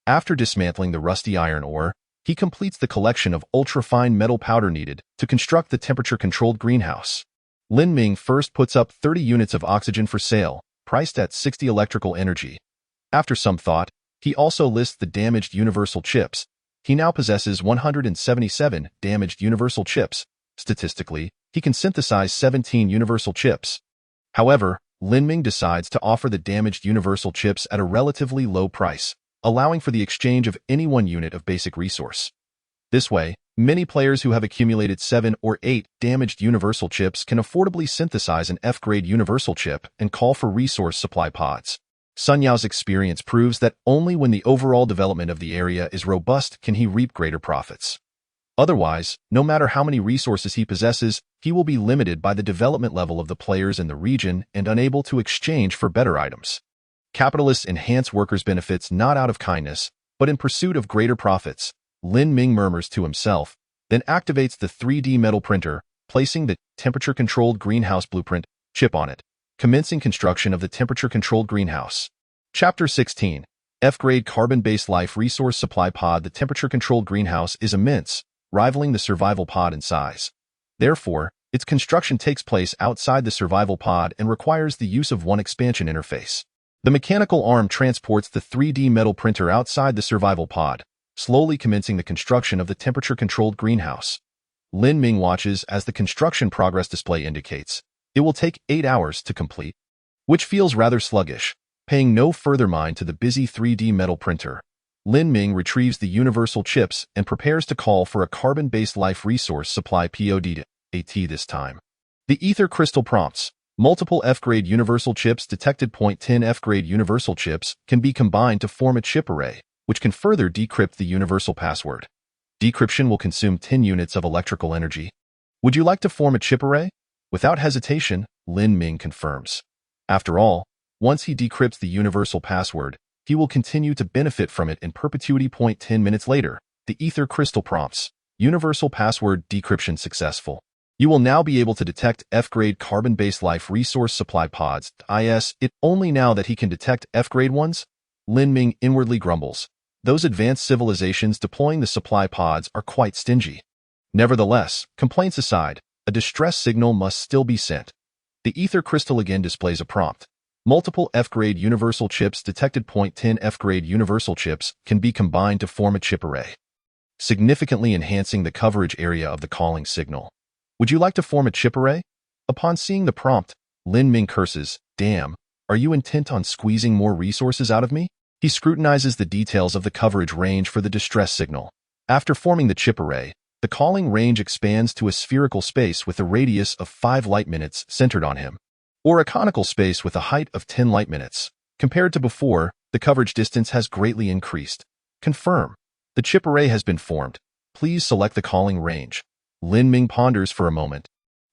After dismantling the rusty iron ore, he completes the collection of ultrafine metal powder needed to construct the temperature-controlled greenhouse. Lin Ming first puts up 30 units of oxygen for sale, priced at 60 electrical energy. After some thought, he also lists the damaged universal chips. He now possesses 177 damaged universal chips. Statistically, he can synthesize 17 universal chips. However, Lin Ming decides to offer the damaged universal chips at a relatively low price, allowing for the exchange of any one unit of basic resource. This way, many players who have accumulated 7 or 8 damaged universal chips can affordably synthesize an F-grade universal chip and call for resource supply pods. Sun Yao's experience proves that only when the overall development of the area is robust can he reap greater profits. Otherwise, no matter how many resources he possesses, he will be limited by the development level of the players in the region and unable to exchange for better items. Capitalists enhance workers' benefits not out of kindness, but in pursuit of greater profits. Lin Ming murmurs to himself, then activates the 3D metal printer, placing the temperature-controlled greenhouse blueprint chip on it, commencing construction of the temperature-controlled greenhouse. Chapter 16. F-grade carbon-based life resource supply pod. The temperature-controlled greenhouse is immense, rivaling the survival pod in size. Therefore, its construction takes place outside the survival pod and requires the use of one expansion interface. The mechanical arm transports the 3D metal printer outside the survival pod, slowly commencing the construction of the temperature-controlled greenhouse. Lin Ming watches as the construction progress display indicates. It will take 8 hours to complete, which feels rather sluggish. Paying no further mind to the busy 3D metal printer, Lin Ming retrieves the universal chips and prepares to call for a carbon-based life resource supply pod AT this time. The ether crystal prompts. Multiple F-grade universal chips detected. 10 F-grade universal chips can be combined to form a chip array, which can further decrypt the universal password. Decryption will consume 10 units of electrical energy. Would you like to form a chip array? Without hesitation, Lin Ming confirms. After all, once he decrypts the universal password, he will continue to benefit from it in perpetuity. 10 minutes later, the ether crystal prompts. Universal password decryption successful. You will now be able to detect F-grade carbon-based life resource supply pods. It only now that he can detect F-grade ones? Lin Ming inwardly grumbles. Those advanced civilizations deploying the supply pods are quite stingy. Nevertheless, complaints aside, a distress signal must still be sent. The ether crystal again displays a prompt. Multiple F-grade universal chips detected. 10 F-grade universal chips can be combined to form a chip array, significantly enhancing the coverage area of the calling signal. Would you like to form a chip array? Upon seeing the prompt, Lin Ming curses, "Damn, are you intent on squeezing more resources out of me?" He scrutinizes the details of the coverage range for the distress signal. After forming the chip array, the calling range expands to a spherical space with a radius of 5 light minutes centered on him, or a conical space with a height of 10 light minutes. Compared to before, the coverage distance has greatly increased. Confirm. The chip array has been formed. Please select the calling range. Lin Ming ponders for a moment.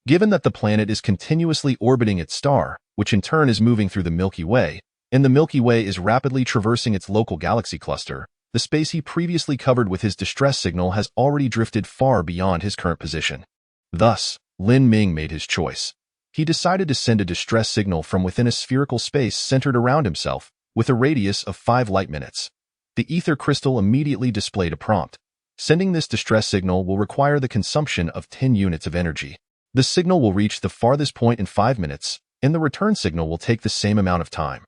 Given that the planet is continuously orbiting its star, which in turn is moving through the Milky Way, and the Milky Way is rapidly traversing its local galaxy cluster, the space he previously covered with his distress signal has already drifted far beyond his current position. Thus, Lin Ming made his choice. He decided to send a distress signal from within a spherical space centered around himself, with a radius of 5 light minutes. The ether crystal immediately displayed a prompt. Sending this distress signal will require the consumption of 10 units of energy. The signal will reach the farthest point in 5 minutes, and the return signal will take the same amount of time.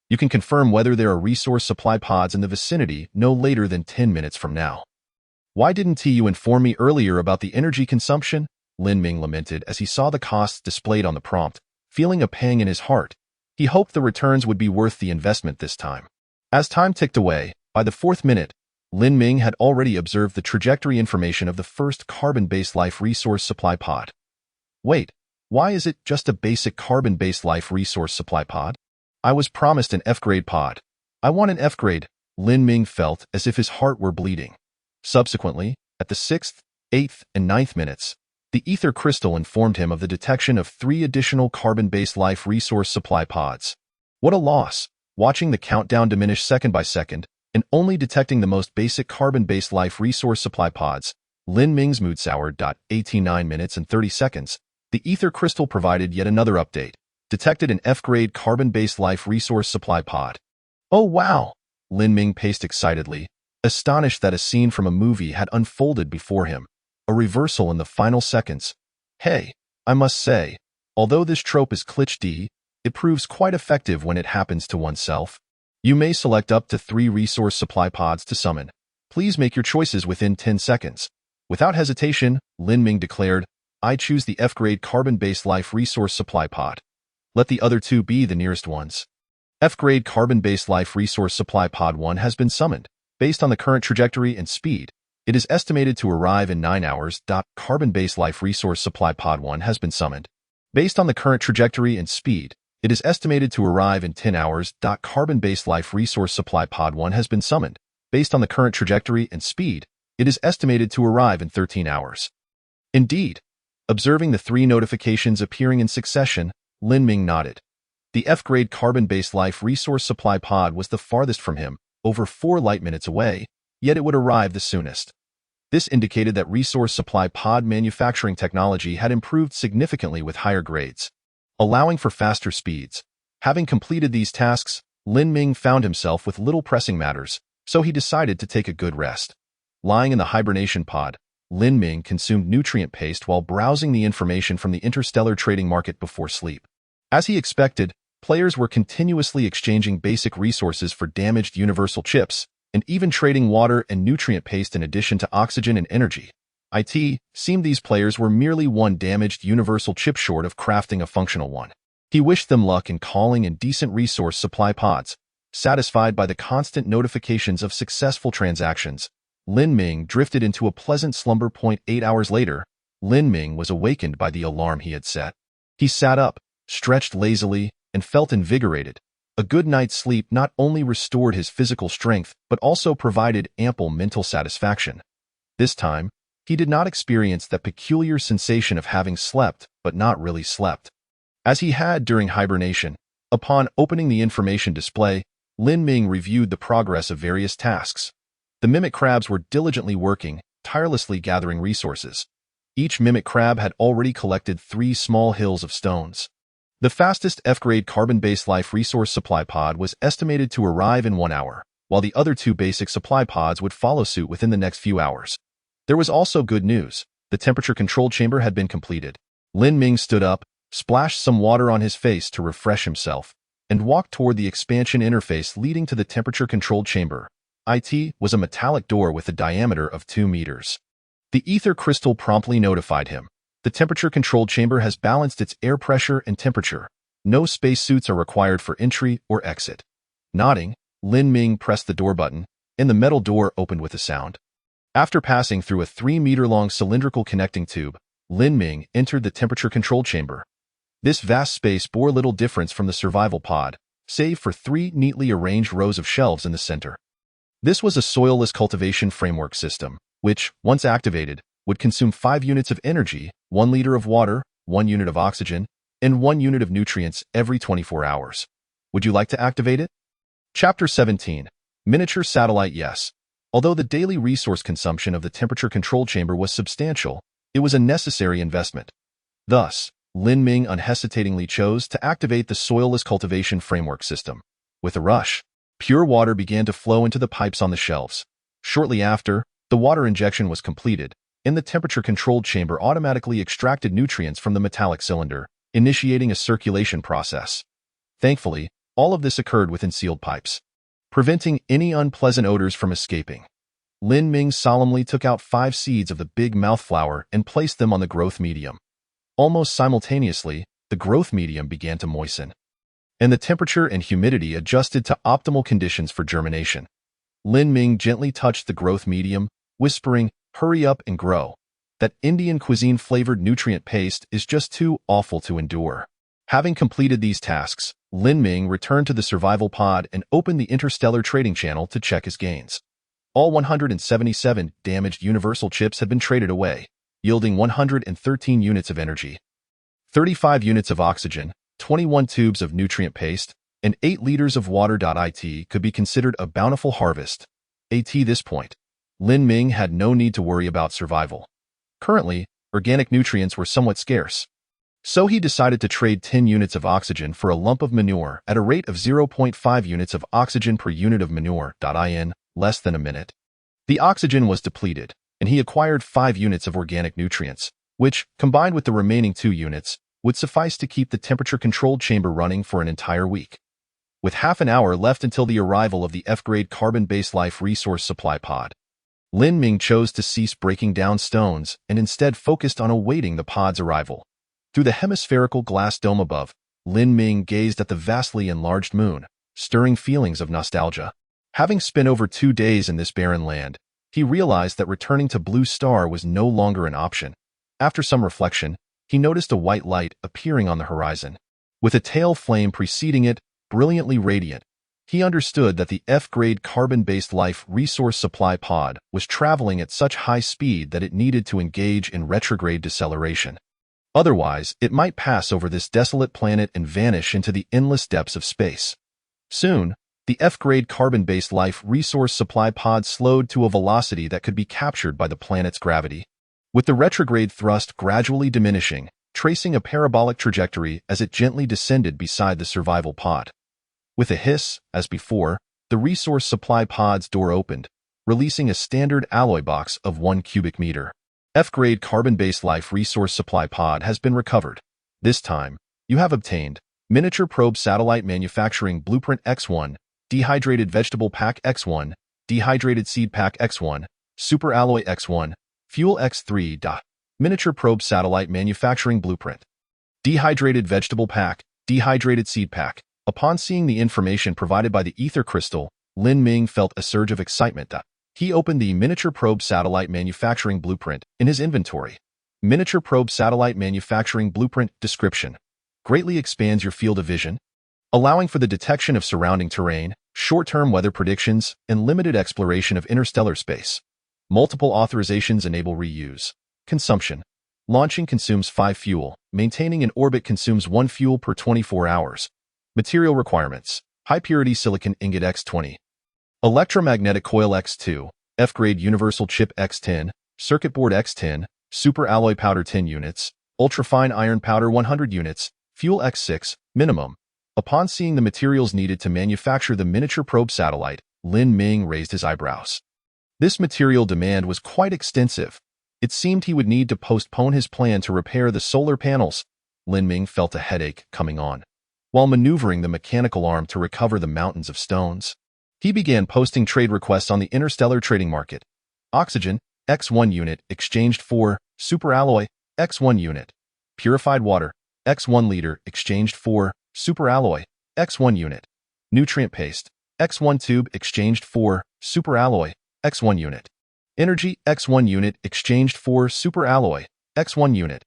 You can confirm whether there are resource supply pods in the vicinity no later than 10 minutes from now. Why didn't you inform me earlier about the energy consumption? Lin Ming lamented as he saw the costs displayed on the prompt, feeling a pang in his heart. He hoped the returns would be worth the investment this time. As time ticked away, by the 4th minute, Lin Ming had already observed the trajectory information of the first carbon-based life resource supply pod. Wait, why is it just a basic carbon-based life resource supply pod? I was promised an F-grade pod. I want an F-grade. Lin Ming felt as if his heart were bleeding. Subsequently, at the 6th, 8th, and 9th minutes, the ether crystal informed him of the detection of 3 additional carbon-based life resource supply pods. What a loss! Watching the countdown diminish second by second, and only detecting the most basic carbon-based life resource supply pods, Lin Ming's mood soured. 89 minutes and 30 seconds, the ether crystal provided yet another update. Detected an F-grade carbon-based life resource supply pod. Oh wow! Lin Ming paced excitedly, astonished that a scene from a movie had unfolded before him. A reversal in the final seconds. Hey, I must say, although this trope is cliché, it proves quite effective when it happens to oneself. You may select up to 3 resource supply pods to summon. Please make your choices within 10 seconds. Without hesitation, Lin Ming declared, I choose the F-grade carbon-based life resource supply pod. Let the other two be the nearest ones. F-grade carbon-based life resource supply pod 1 has been summoned. Based on the current trajectory and speed, it is estimated to arrive in 9 hours. Carbon-based life resource supply pod 1 has been summoned. Based on the current trajectory and speed, it is estimated to arrive in 10 hours. Carbon-based life resource supply pod 1 has been summoned. Based on the current trajectory and speed, it is estimated to arrive in 13 hours. Indeed. Observing the 3 notifications appearing in succession, Lin Ming nodded. The F-grade carbon-based life resource supply pod was the farthest from him, over 4 light minutes away, yet it would arrive the soonest. This indicated that resource supply pod manufacturing technology had improved significantly with higher grades, allowing for faster speeds. Having completed these tasks, Lin Ming found himself with little pressing matters, so he decided to take a good rest. Lying in the hibernation pod, Lin Ming consumed nutrient paste while browsing the information from the Interstellar trading market before sleep. As he expected, players were continuously exchanging basic resources for damaged universal chips, and even trading water and nutrient paste in addition to oxygen and energy. It seemed these players were merely one damaged universal chip short of crafting a functional one. He wished them luck in calling in decent resource supply pods. Satisfied by the constant notifications of successful transactions, Lin Ming drifted into a pleasant slumber. 8 hours later, Lin Ming was awakened by the alarm he had set. He sat up, stretched lazily, and felt invigorated. A good night's sleep not only restored his physical strength but also provided ample mental satisfaction. This time, he did not experience that peculiar sensation of having slept but not really slept, as he had during hibernation. Upon opening the information display, Lin Ming reviewed the progress of various tasks. The mimic crabs were diligently working, tirelessly gathering resources. Each mimic crab had already collected 3 small hills of stones. The fastest F-grade carbon-based life resource supply pod was estimated to arrive in 1 hour, while the other 2 basic supply pods would follow suit within the next few hours. There was also good news. The temperature control chamber had been completed. Lin Ming stood up, splashed some water on his face to refresh himself, and walked toward the expansion interface leading to the temperature-controlled chamber. It was a metallic door with a diameter of 2 meters. The ether crystal promptly notified him. The temperature-controlled chamber has balanced its air pressure and temperature. No spacesuits are required for entry or exit. Nodding, Lin Ming pressed the door button, and the metal door opened with a sound. After passing through a 3-meter-long cylindrical connecting tube, Lin Ming entered the temperature-controlled chamber. This vast space bore little difference from the survival pod, save for 3 neatly arranged rows of shelves in the center. This was a soilless cultivation framework system, which, once activated, would consume 5 units of energy, 1 liter of water, 1 unit of oxygen, and 1 unit of nutrients every 24 hours. Would you like to activate it? Chapter 17. Miniature Satellite. Yes. Although the daily resource consumption of the temperature control chamber was substantial, it was a necessary investment. Thus, Lin Ming unhesitatingly chose to activate the soilless cultivation framework system. With a rush, pure water began to flow into the pipes on the shelves. Shortly after, the water injection was completed, and the temperature-controlled chamber automatically extracted nutrients from the metallic cylinder, initiating a circulation process. Thankfully, all of this occurred within sealed pipes, preventing any unpleasant odors from escaping. Lin Ming solemnly took out 5 seeds of the big mouth flower and placed them on the growth medium. Almost simultaneously, the growth medium began to moisten, and the temperature and humidity adjusted to optimal conditions for germination. Lin Ming gently touched the growth medium, whispering, "Hurry up and grow. That Indian cuisine-flavored nutrient paste is just too awful to endure." Having completed these tasks, Lin Ming returned to the survival pod and opened the Interstellar trading channel to check his gains. All 177 damaged universal chips had been traded away, yielding 113 units of energy, 35 units of oxygen, 21 tubes of nutrient paste, and 8 liters of water. It could be considered a bountiful harvest. At this point, Lin Ming had no need to worry about survival. Currently, organic nutrients were somewhat scarce, so he decided to trade 10 units of oxygen for a lump of manure at a rate of 0.5 units of oxygen per unit of manure. In less than a minute, the oxygen was depleted, and he acquired 5 units of organic nutrients, which, combined with the remaining 2 units, would suffice to keep the temperature-controlled chamber running for an entire week. With half an hour left until the arrival of the F-grade carbon-based life resource supply pod, Lin Ming chose to cease breaking down stones and instead focused on awaiting the pod's arrival. Through the hemispherical glass dome above, Lin Ming gazed at the vastly enlarged moon, stirring feelings of nostalgia. Having spent over 2 days in this barren land, he realized that returning to Blue Star was no longer an option. After some reflection, he noticed a white light appearing on the horizon. With a tail flame preceding it, brilliantly radiant, he understood that the F-grade carbon-based life resource supply pod was traveling at such high speed that it needed to engage in retrograde deceleration. Otherwise, it might pass over this desolate planet and vanish into the endless depths of space. Soon, the F-grade carbon-based life resource supply pod slowed to a velocity that could be captured by the planet's gravity, with the retrograde thrust gradually diminishing, tracing a parabolic trajectory as it gently descended beside the survival pod. With a hiss, as before, the resource supply pod's door opened, releasing a standard alloy box of 1 cubic meter. F-grade carbon-based life resource supply pod has been recovered. This time, you have obtained miniature probe satellite manufacturing blueprint X1, dehydrated vegetable pack X1, dehydrated seed pack X1, super alloy X1, fuel X3. Miniature probe satellite manufacturing blueprint. Dehydrated vegetable pack, dehydrated seed pack. Upon seeing the information provided by the ether crystal, Lin Ming felt a surge of excitement. He opened the miniature probe satellite manufacturing blueprint in his inventory. Miniature probe satellite manufacturing blueprint description greatly expands your field of vision, allowing for the detection of surrounding terrain, short-term weather predictions, and limited exploration of interstellar space. Multiple authorizations enable reuse. Consumption. Launching consumes 5 fuel. Maintaining in orbit consumes 1 fuel per 24 hours. Material requirements. High-purity silicon ingot X20. Electromagnetic coil X2. F-grade universal chip X10. Circuit board X10. Super alloy powder 10 units. Ultrafine iron powder 100 units. Fuel X6. Minimum. Upon seeing the materials needed to manufacture the miniature probe satellite, Lin Ming raised his eyebrows. This material demand was quite extensive. It seemed he would need to postpone his plan to repair the solar panels. Lin Ming felt a headache coming on. While maneuvering the mechanical arm to recover the mountains of stones, he began posting trade requests on the interstellar trading market. Oxygen, X1 unit, exchanged for superalloy, X1 unit. Purified water, X1 liter, exchanged for superalloy, X1 unit. Nutrient paste, X1 tube, exchanged for superalloy, X1 unit. Energy, X1 unit, exchanged for superalloy, X1 unit.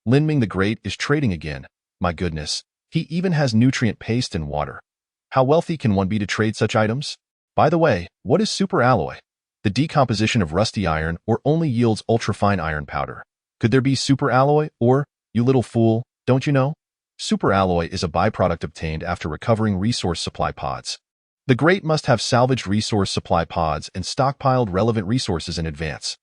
Lin Ming the Great is trading again. My goodness. He even has nutrient paste and water. How wealthy can one be to trade such items? By the way, what is superalloy? The decomposition of rusty iron or only yields ultrafine iron powder. Could there be superalloy or, you little fool, don't you know? Superalloy is a byproduct obtained after recovering resource supply pods. The Great must have salvaged resource supply pods and stockpiled relevant resources in advance.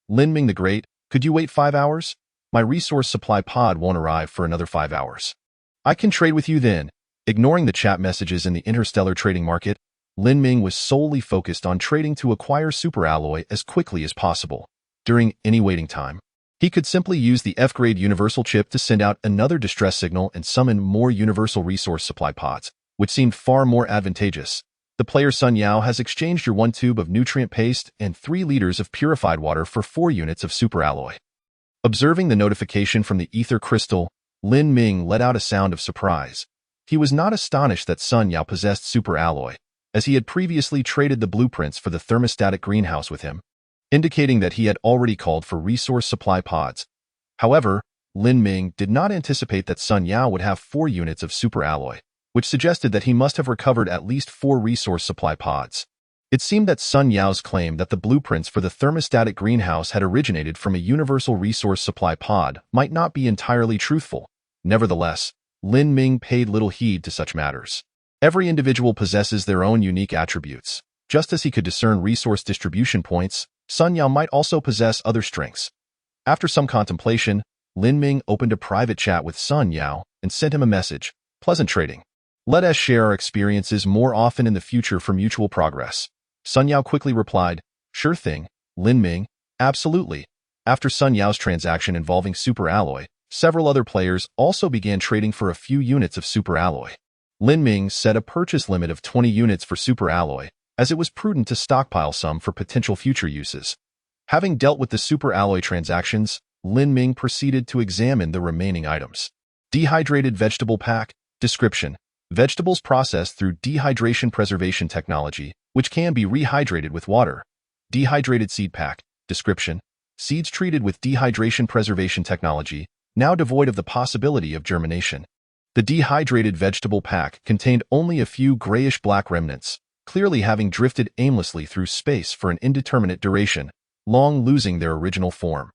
Lin Ming the Great, could you wait 5 hours? My resource supply pod won't arrive for another 5 hours. I can trade with you then. Ignoring the chat messages in the interstellar trading market, Lin Ming was solely focused on trading to acquire superalloy as quickly as possible. During any waiting time, he could simply use the F-grade universal chip to send out another distress signal and summon more universal resource supply pods, which seemed far more advantageous. The player Sun Yao has exchanged your 1 tube of nutrient paste and 3 liters of purified water for 4 units of superalloy. Observing the notification from the ether crystal, Lin Ming let out a sound of surprise. He was not astonished that Sun Yao possessed superalloy, as he had previously traded the blueprints for the thermostatic greenhouse with him, indicating that he had already called for resource supply pods. However, Lin Ming did not anticipate that Sun Yao would have 4 units of superalloy, which suggested that he must have recovered at least 4 resource supply pods. It seemed that Sun Yao's claim that the blueprints for the thermostatic greenhouse had originated from a universal resource supply pod might not be entirely truthful. Nevertheless, Lin Ming paid little heed to such matters. Every individual possesses their own unique attributes. Just as he could discern resource distribution points, Sun Yao might also possess other strengths. After some contemplation, Lin Ming opened a private chat with Sun Yao and sent him a message. Pleasant trading. Let us share our experiences more often in the future for mutual progress. Sun Yao quickly replied, sure thing, Lin Ming, absolutely. After Sun Yao's transaction involving superalloy, several other players also began trading for a few units of superalloy. Lin Ming set a purchase limit of 20 units for superalloy, as it was prudent to stockpile some for potential future uses. Having dealt with the superalloy transactions, Lin Ming proceeded to examine the remaining items. Dehydrated vegetable pack. Description: vegetables processed through dehydration preservation technology, which can be rehydrated with water. Dehydrated seed pack. Description: seeds treated with dehydration preservation technology, now devoid of the possibility of germination. The dehydrated vegetable pack contained only a few grayish-black remnants, clearly having drifted aimlessly through space for an indeterminate duration, long losing their original form.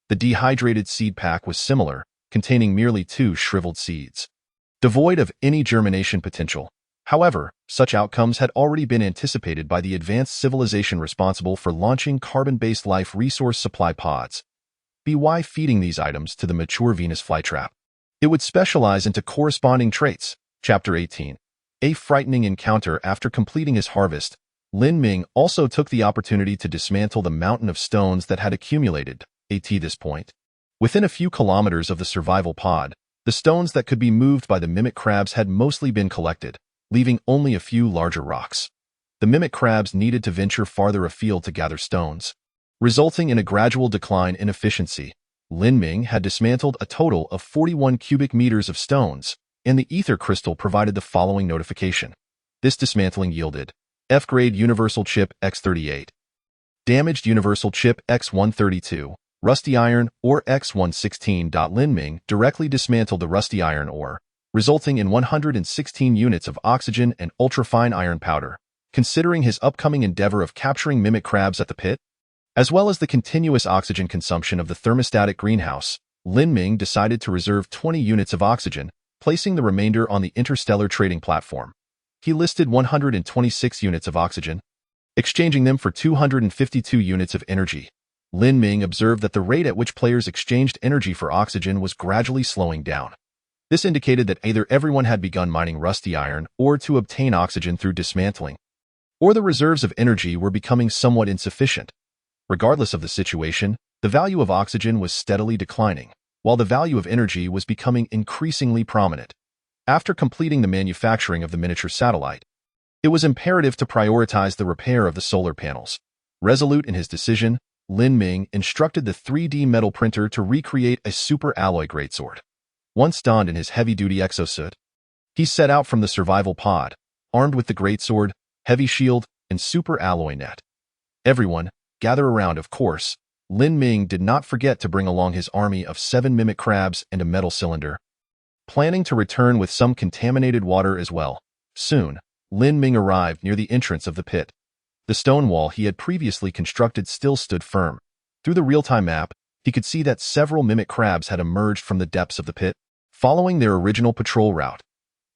The dehydrated seed pack was similar, containing merely 2 shriveled seeds, devoid of any germination potential. However, such outcomes had already been anticipated by the advanced civilization responsible for launching carbon-based life resource supply pods. By feeding these items to the mature Venus flytrap, it would specialize into corresponding traits. Chapter 18. A frightening encounter. After completing his harvest, Lin Ming also took the opportunity to dismantle the mountain of stones that had accumulated at this point. Within a few kilometers of the survival pod, the stones that could be moved by the mimic crabs had mostly been collected, leaving only a few larger rocks. The mimic crabs needed to venture farther afield to gather stones, resulting in a gradual decline in efficiency. Lin Ming had dismantled a total of 41 cubic meters of stones, and the ether crystal provided the following notification. This dismantling yielded F-grade universal chip X38, damaged universal chip X132, rusty iron ore X116. Lin Ming directly dismantled the rusty iron ore, resulting in 116 units of oxygen and ultrafine iron powder. Considering his upcoming endeavor of capturing mimic crabs at the pit, as well as the continuous oxygen consumption of the thermostatic greenhouse, Lin Ming decided to reserve 20 units of oxygen, placing the remainder on the Interstellar trading platform. He listed 126 units of oxygen, exchanging them for 252 units of energy. Lin Ming observed that the rate at which players exchanged energy for oxygen was gradually slowing down. This indicated that either everyone had begun mining rusty iron ore to obtain oxygen through dismantling, or the reserves of energy were becoming somewhat insufficient. Regardless of the situation, the value of oxygen was steadily declining, while the value of energy was becoming increasingly prominent. After completing the manufacturing of the miniature satellite, it was imperative to prioritize the repair of the solar panels. Resolute in his decision, Lin Ming instructed the 3D metal printer to recreate a super alloy greatsword. Once donned in his heavy-duty exosuit, he set out from the survival pod, armed with the greatsword, heavy shield, and super alloy net. Everyone, gather around, of course. Lin Ming did not forget to bring along his army of 7 mimic crabs and a metal cylinder, planning to return with some contaminated water as well. Soon, Lin Ming arrived near the entrance of the pit. The stone wall he had previously constructed still stood firm. Through the real-time map, he could see that several mimic crabs had emerged from the depths of the pit, following their original patrol route.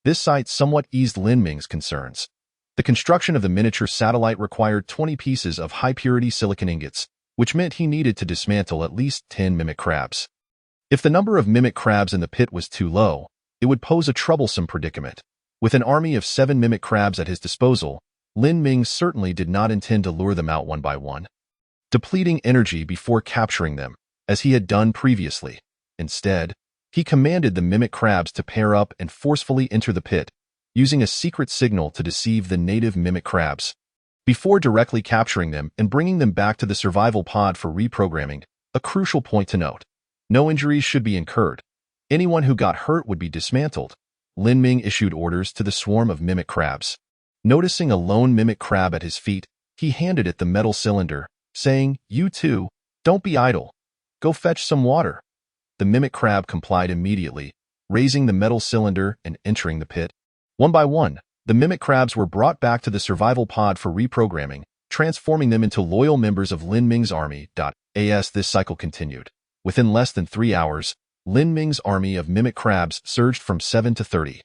This sight somewhat eased Lin Ming's concerns. The construction of the miniature satellite required 20 pieces of high-purity silicon ingots, which meant he needed to dismantle at least 10 mimic crabs. If the number of mimic crabs in the pit was too low, it would pose a troublesome predicament. With an army of 7 mimic crabs at his disposal, Lin Ming certainly did not intend to lure them out one by one, depleting energy before capturing them, as he had done previously. Instead, he commanded the mimic crabs to pair up and forcefully enter the pit, using a secret signal to deceive the native mimic crabs. Before directly capturing them and bringing them back to the survival pod for reprogramming, a crucial point to note: no injuries should be incurred. Anyone who got hurt would be dismantled. Lin Ming issued orders to the swarm of mimic crabs. Noticing a lone mimic crab at his feet, he handed it the metal cylinder, saying, "You too, don't be idle. Go fetch some water." The mimic crab complied immediately, raising the metal cylinder and entering the pit. One by one, the mimic crabs were brought back to the survival pod for reprogramming, transforming them into loyal members of Lin Ming's army. As this cycle continued, within less than 3 hours, Lin Ming's army of mimic crabs surged from 7 to 30.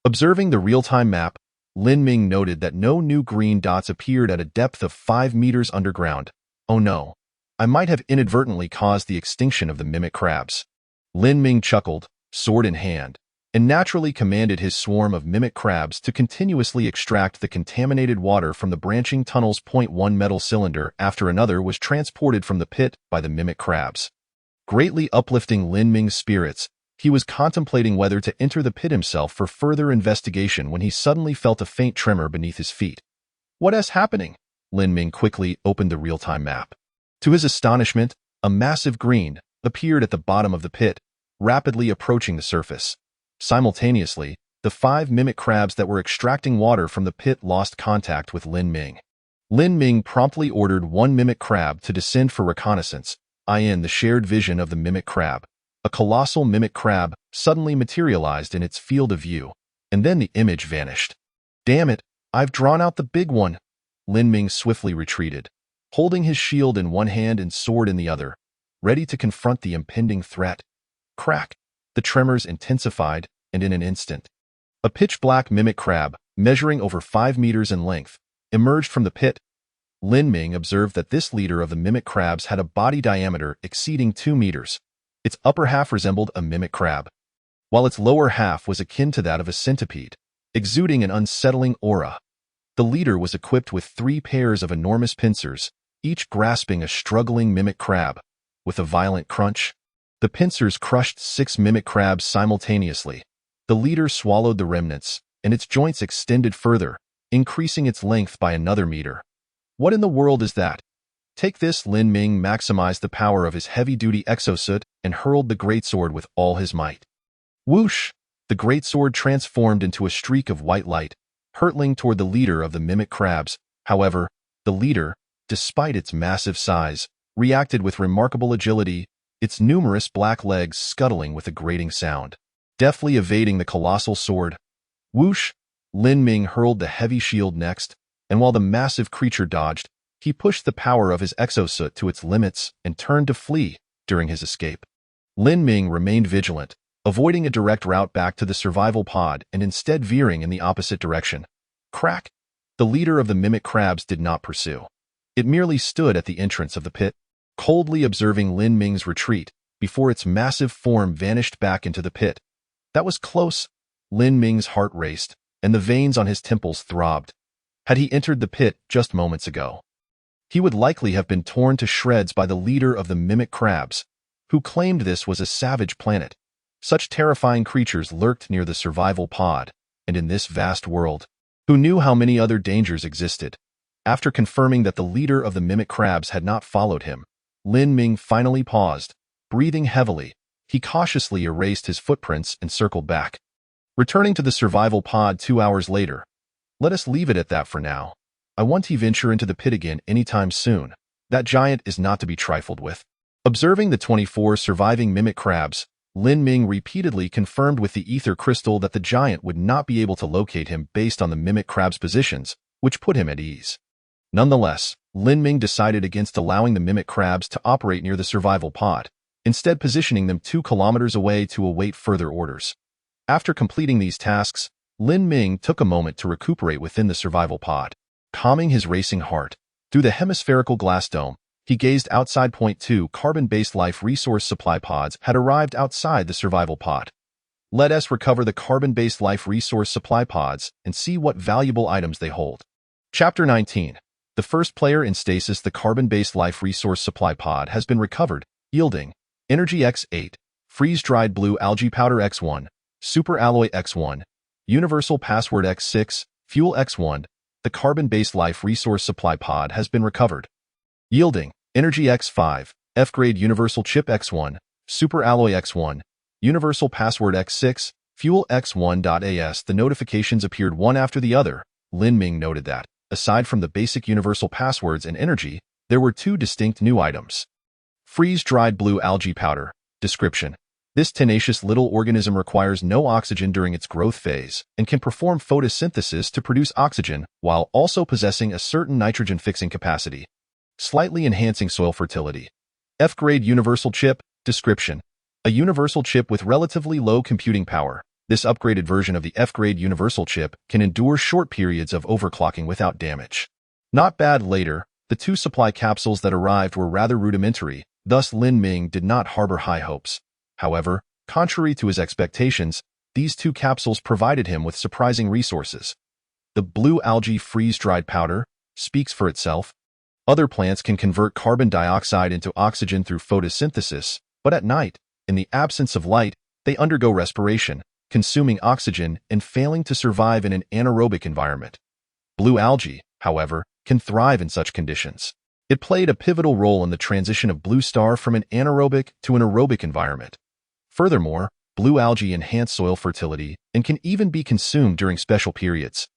Observing the real-time map, Lin Ming noted that no new green dots appeared at a depth of 5 meters underground. Oh no, I might have inadvertently caused the extinction of the mimic crabs. Lin Ming chuckled, sword in hand, and naturally commanded his swarm of mimic crabs to continuously extract the contaminated water from the branching tunnels. One metal cylinder after another was transported from the pit by the mimic crabs. Greatly uplifting Lin Ming's spirits, he was contemplating whether to enter the pit himself for further investigation when he suddenly felt a faint tremor beneath his feet. "What is happening?" Lin Ming quickly opened the real-time map. To his astonishment, a massive green appeared at the bottom of the pit, rapidly approaching the surface. Simultaneously, the 5 mimic crabs that were extracting water from the pit lost contact with Lin Ming. Lin Ming promptly ordered one mimic crab to descend for reconnaissance, in the shared vision of the mimic crab. A colossal mimic crab suddenly materialized in its field of view, and then the image vanished. "Damn it, I've drawn out the big one." Lin Ming swiftly retreated, holding his shield in one hand and sword in the other, ready to confront the impending threat. Crack! The tremors intensified, and in an instant, a pitch-black mimic crab, measuring over 5 meters in length, emerged from the pit. Lin Ming observed that this leader of the mimic crabs had a body diameter exceeding 2 meters. Its upper half resembled a mimic crab, while its lower half was akin to that of a centipede, exuding an unsettling aura. The leader was equipped with 3 pairs of enormous pincers, each grasping a struggling mimic crab. With a violent crunch, the pincers crushed 6 mimic crabs simultaneously. The leader swallowed the remnants, and its joints extended further, increasing its length by another meter. "What in the world is that?" "Take this." Lin Ming maximized the power of his heavy-duty exosuit and hurled the greatsword with all his might. Whoosh! The greatsword transformed into a streak of white light, hurtling toward the leader of the mimic crabs. However, the leader, despite its massive size, reacted with remarkable agility, its numerous black legs scuttling with a grating sound, deftly evading the colossal sword. Whoosh! Lin Ming hurled the heavy shield next, and while the massive creature dodged, he pushed the power of his exosuit to its limits and turned to flee during his escape. Lin Ming remained vigilant, avoiding a direct route back to the survival pod and instead veering in the opposite direction. Crack! The leader of the mimic crabs did not pursue. It merely stood at the entrance of the pit, coldly observing Lin Ming's retreat before its massive form vanished back into the pit. That was close. Lin Ming's heart raced, and the veins on his temples throbbed. Had he entered the pit just moments ago, he would likely have been torn to shreds by the leader of the mimic crabs, who claimed this was a savage planet. Such terrifying creatures lurked near the survival pod, and in this vast world, who knew how many other dangers existed? After confirming that the leader of the mimic crabs had not followed him, Lin Ming finally paused. Breathing heavily, he cautiously erased his footprints and circled back. Returning to the survival pod 2 hours later, "Let us leave it at that for now. I won't venture into the pit again anytime soon. That giant is not to be trifled with." Observing the 24 surviving mimic crabs, Lin Ming repeatedly confirmed with the ether crystal that the giant would not be able to locate him based on the mimic crab's positions, which put him at ease. Nonetheless, Lin Ming decided against allowing the mimic crabs to operate near the survival pod, instead positioning them 2 kilometers away to await further orders. After completing these tasks, Lin Ming took a moment to recuperate within the survival pod. Calming his racing heart, through the hemispherical glass dome, he gazed outside. 2 carbon-based life resource supply pods had arrived outside the survival pod. Let us recover the carbon-based life resource supply pods and see what valuable items they hold. Chapter 19. The first player in stasis. The carbon-based life resource supply pod has been recovered, yielding Energy X8, Freeze-Dried Blue Algae Powder X1, Super Alloy X1, Universal Password X6, Fuel X1. The carbon-based life resource supply pod has been recovered, yielding Energy X5, F-Grade Universal Chip X1, Super Alloy X1, Universal Password X6, Fuel X1.as. The notifications appeared one after the other. Lin Ming noted that, aside from the basic universal passwords and energy, there were 2 distinct new items. Freeze-Dried Blue Algae Powder. Description: this tenacious little organism requires no oxygen during its growth phase and can perform photosynthesis to produce oxygen while also possessing a certain nitrogen-fixing capacity, slightly enhancing soil fertility. F-Grade Universal Chip. Description: a universal chip with relatively low computing power. This upgraded version of the F-Grade Universal Chip can endure short periods of overclocking without damage. Not bad. Later, the 2 supply capsules that arrived were rather rudimentary, thus Lin Ming did not harbor high hopes. However, contrary to his expectations, these 2 capsules provided him with surprising resources. The blue algae freeze-dried powder speaks for itself. Other plants can convert carbon dioxide into oxygen through photosynthesis, but at night, in the absence of light, they undergo respiration, consuming oxygen and failing to survive in an anaerobic environment. Blue algae, however, can thrive in such conditions. It played a pivotal role in the transition of Blue Star from an anaerobic to an aerobic environment. Furthermore, blue algae enhance soil fertility and can even be consumed during special periods,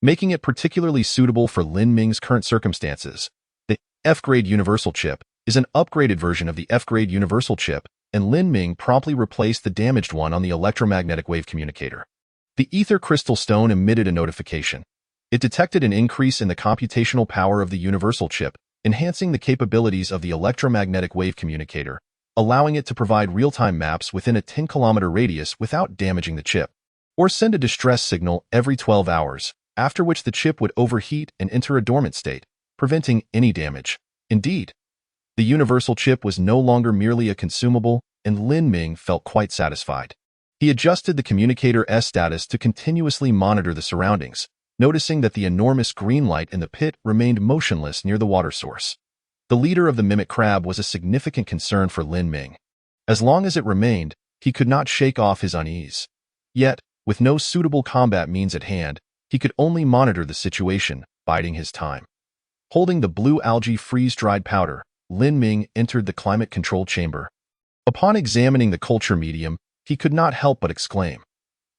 making it particularly suitable for Lin Ming's current circumstances. The F-grade universal chip is an upgraded version of the F-grade universal chip, and Lin Ming promptly replaced the damaged one on the electromagnetic wave communicator. The ether crystal stone emitted a notification. It detected an increase in the computational power of the universal chip, enhancing the capabilities of the electromagnetic wave communicator, allowing it to provide real-time maps within a 10-kilometer radius without damaging the chip, or send a distress signal every 12 hours, after which the chip would overheat and enter a dormant state, preventing any damage. Indeed, the universal chip was no longer merely a consumable, and Lin Ming felt quite satisfied. He adjusted the communicator's status to continuously monitor the surroundings, noticing that the enormous green light in the pit remained motionless near the water source. The leader of the mimic crab was a significant concern for Lin Ming. As long as it remained, he could not shake off his unease. Yet, with no suitable combat means at hand, he could only monitor the situation, biding his time. Holding the blue algae freeze-dried powder, Lin Ming entered the climate control chamber. Upon examining the culture medium, he could not help but exclaim.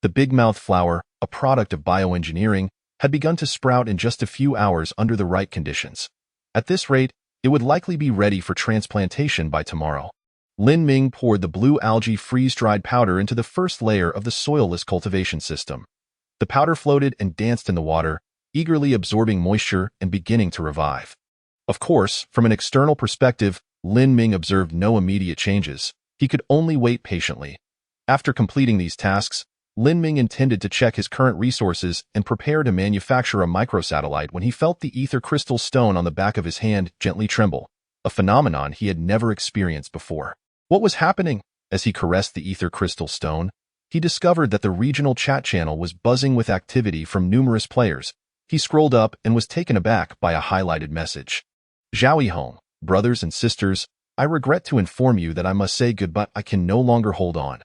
The big-mouth flower, a product of bioengineering, had begun to sprout in just a few hours under the right conditions. At this rate, it would likely be ready for transplantation by tomorrow. Lin Ming poured the blue algae freeze-dried powder into the first layer of the soilless cultivation system. The powder floated and danced in the water, eagerly absorbing moisture and beginning to revive. Of course, from an external perspective, Lin Ming observed no immediate changes. He could only wait patiently. After completing these tasks, Lin Ming intended to check his current resources and prepare to manufacture a microsatellite when he felt the ether crystal stone on the back of his hand gently tremble, a phenomenon he had never experienced before. What was happening? As he caressed the ether crystal stone, he discovered that the regional chat channel was buzzing with activity from numerous players. He scrolled up and was taken aback by a highlighted message. Zhao Hong, brothers and sisters, I regret to inform you that I must say goodbye. I can no longer hold on.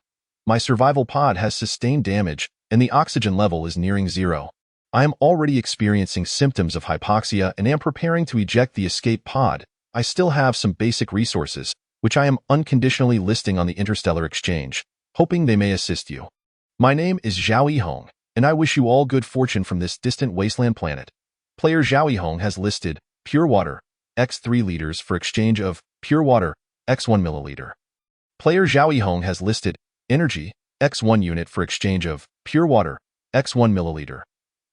My survival pod has sustained damage, and the oxygen level is nearing zero. I am already experiencing symptoms of hypoxia and am preparing to eject the escape pod. I still have some basic resources, which I am unconditionally listing on the Interstellar exchange, hoping they may assist you. My name is Zhao Hong, and I wish you all good fortune from this distant wasteland planet. Player Zhao Hong has listed pure water, x 3 liters for exchange of pure water, x 1 milliliter. Player Zhao Hong has listed energy, x1 unit for exchange of pure water, x1 milliliter.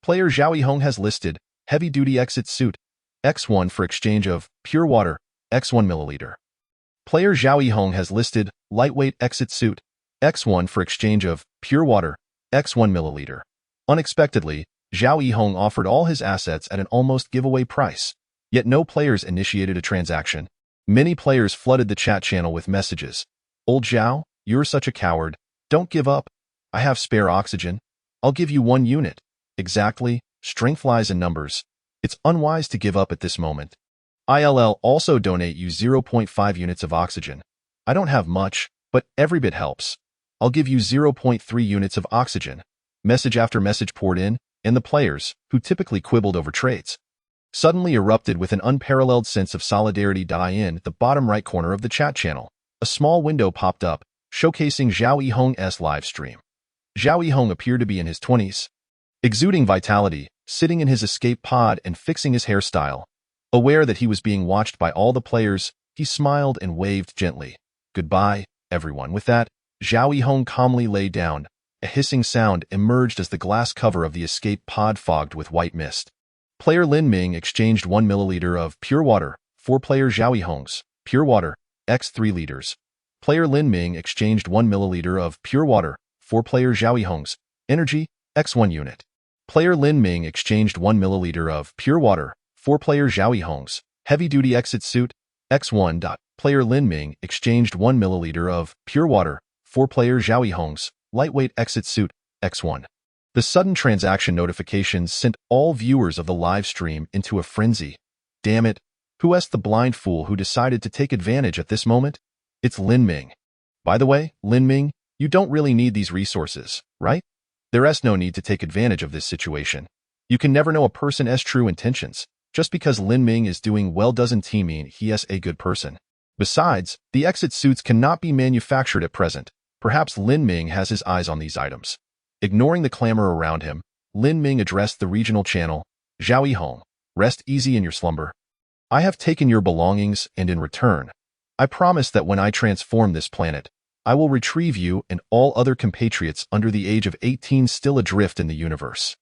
Player Zhao Hong has listed heavy-duty exit suit, x1 for exchange of pure water, x1 milliliter. Player Zhao Hong has listed lightweight exit suit, x1 for exchange of pure water, x1 milliliter. Unexpectedly, Zhao Hong offered all his assets at an almost giveaway price, yet no players initiated a transaction. Many players flooded the chat channel with messages. Old Zhao, you're such a coward. Don't give up. I have spare oxygen. I'll give you 1 unit. Exactly. Strength lies in numbers. It's unwise to give up at this moment. ILL also donate you 0.5 units of oxygen. I don't have much, but every bit helps. I'll give you 0.3 units of oxygen. Message after message poured in, and the players, who typically quibbled over trades, suddenly erupted with an unparalleled sense of solidarity. In the bottom right corner of the chat channel, a small window popped up, showcasing Zhao Hong's live stream. Zhao Hong appeared to be in his 20s, exuding vitality, sitting in his escape pod and fixing his hairstyle. Aware that he was being watched by all the players, he smiled and waved gently. Goodbye, everyone. With that, Zhao Hong calmly lay down. A hissing sound emerged as the glass cover of the escape pod fogged with white mist. Player Lin Ming exchanged 1 milliliter of pure water for player Zhao Hong's pure water, x 3 liters. Player Lin Ming exchanged 1 milliliter of pure water for player Zhao Hong's energy, x1 unit. Player Lin Ming exchanged 1 milliliter of pure water for player Zhao Hong's heavy-duty exit suit, x1. Player Lin Ming exchanged 1 milliliter of pure water for player Zhao Hong's lightweight exit suit, x1. The sudden transaction notifications sent all viewers of the live stream into a frenzy. Damn it, who's the blind fool who decided to take advantage at this moment? It's Lin Ming. By the way, Lin Ming, you don't really need these resources, right? There's no need to take advantage of this situation. You can never know a person's true intentions. Just because Lin Ming is doing well doesn't mean he is a good person. Besides, the exit suits cannot be manufactured at present. Perhaps Lin Ming has his eyes on these items. Ignoring the clamor around him, Lin Ming addressed the regional channel. Zhao Yihong, rest easy in your slumber. I have taken your belongings, and in return, I promise that when I transform this planet, I will retrieve you and all other compatriots under the age of 18 still adrift in the universe.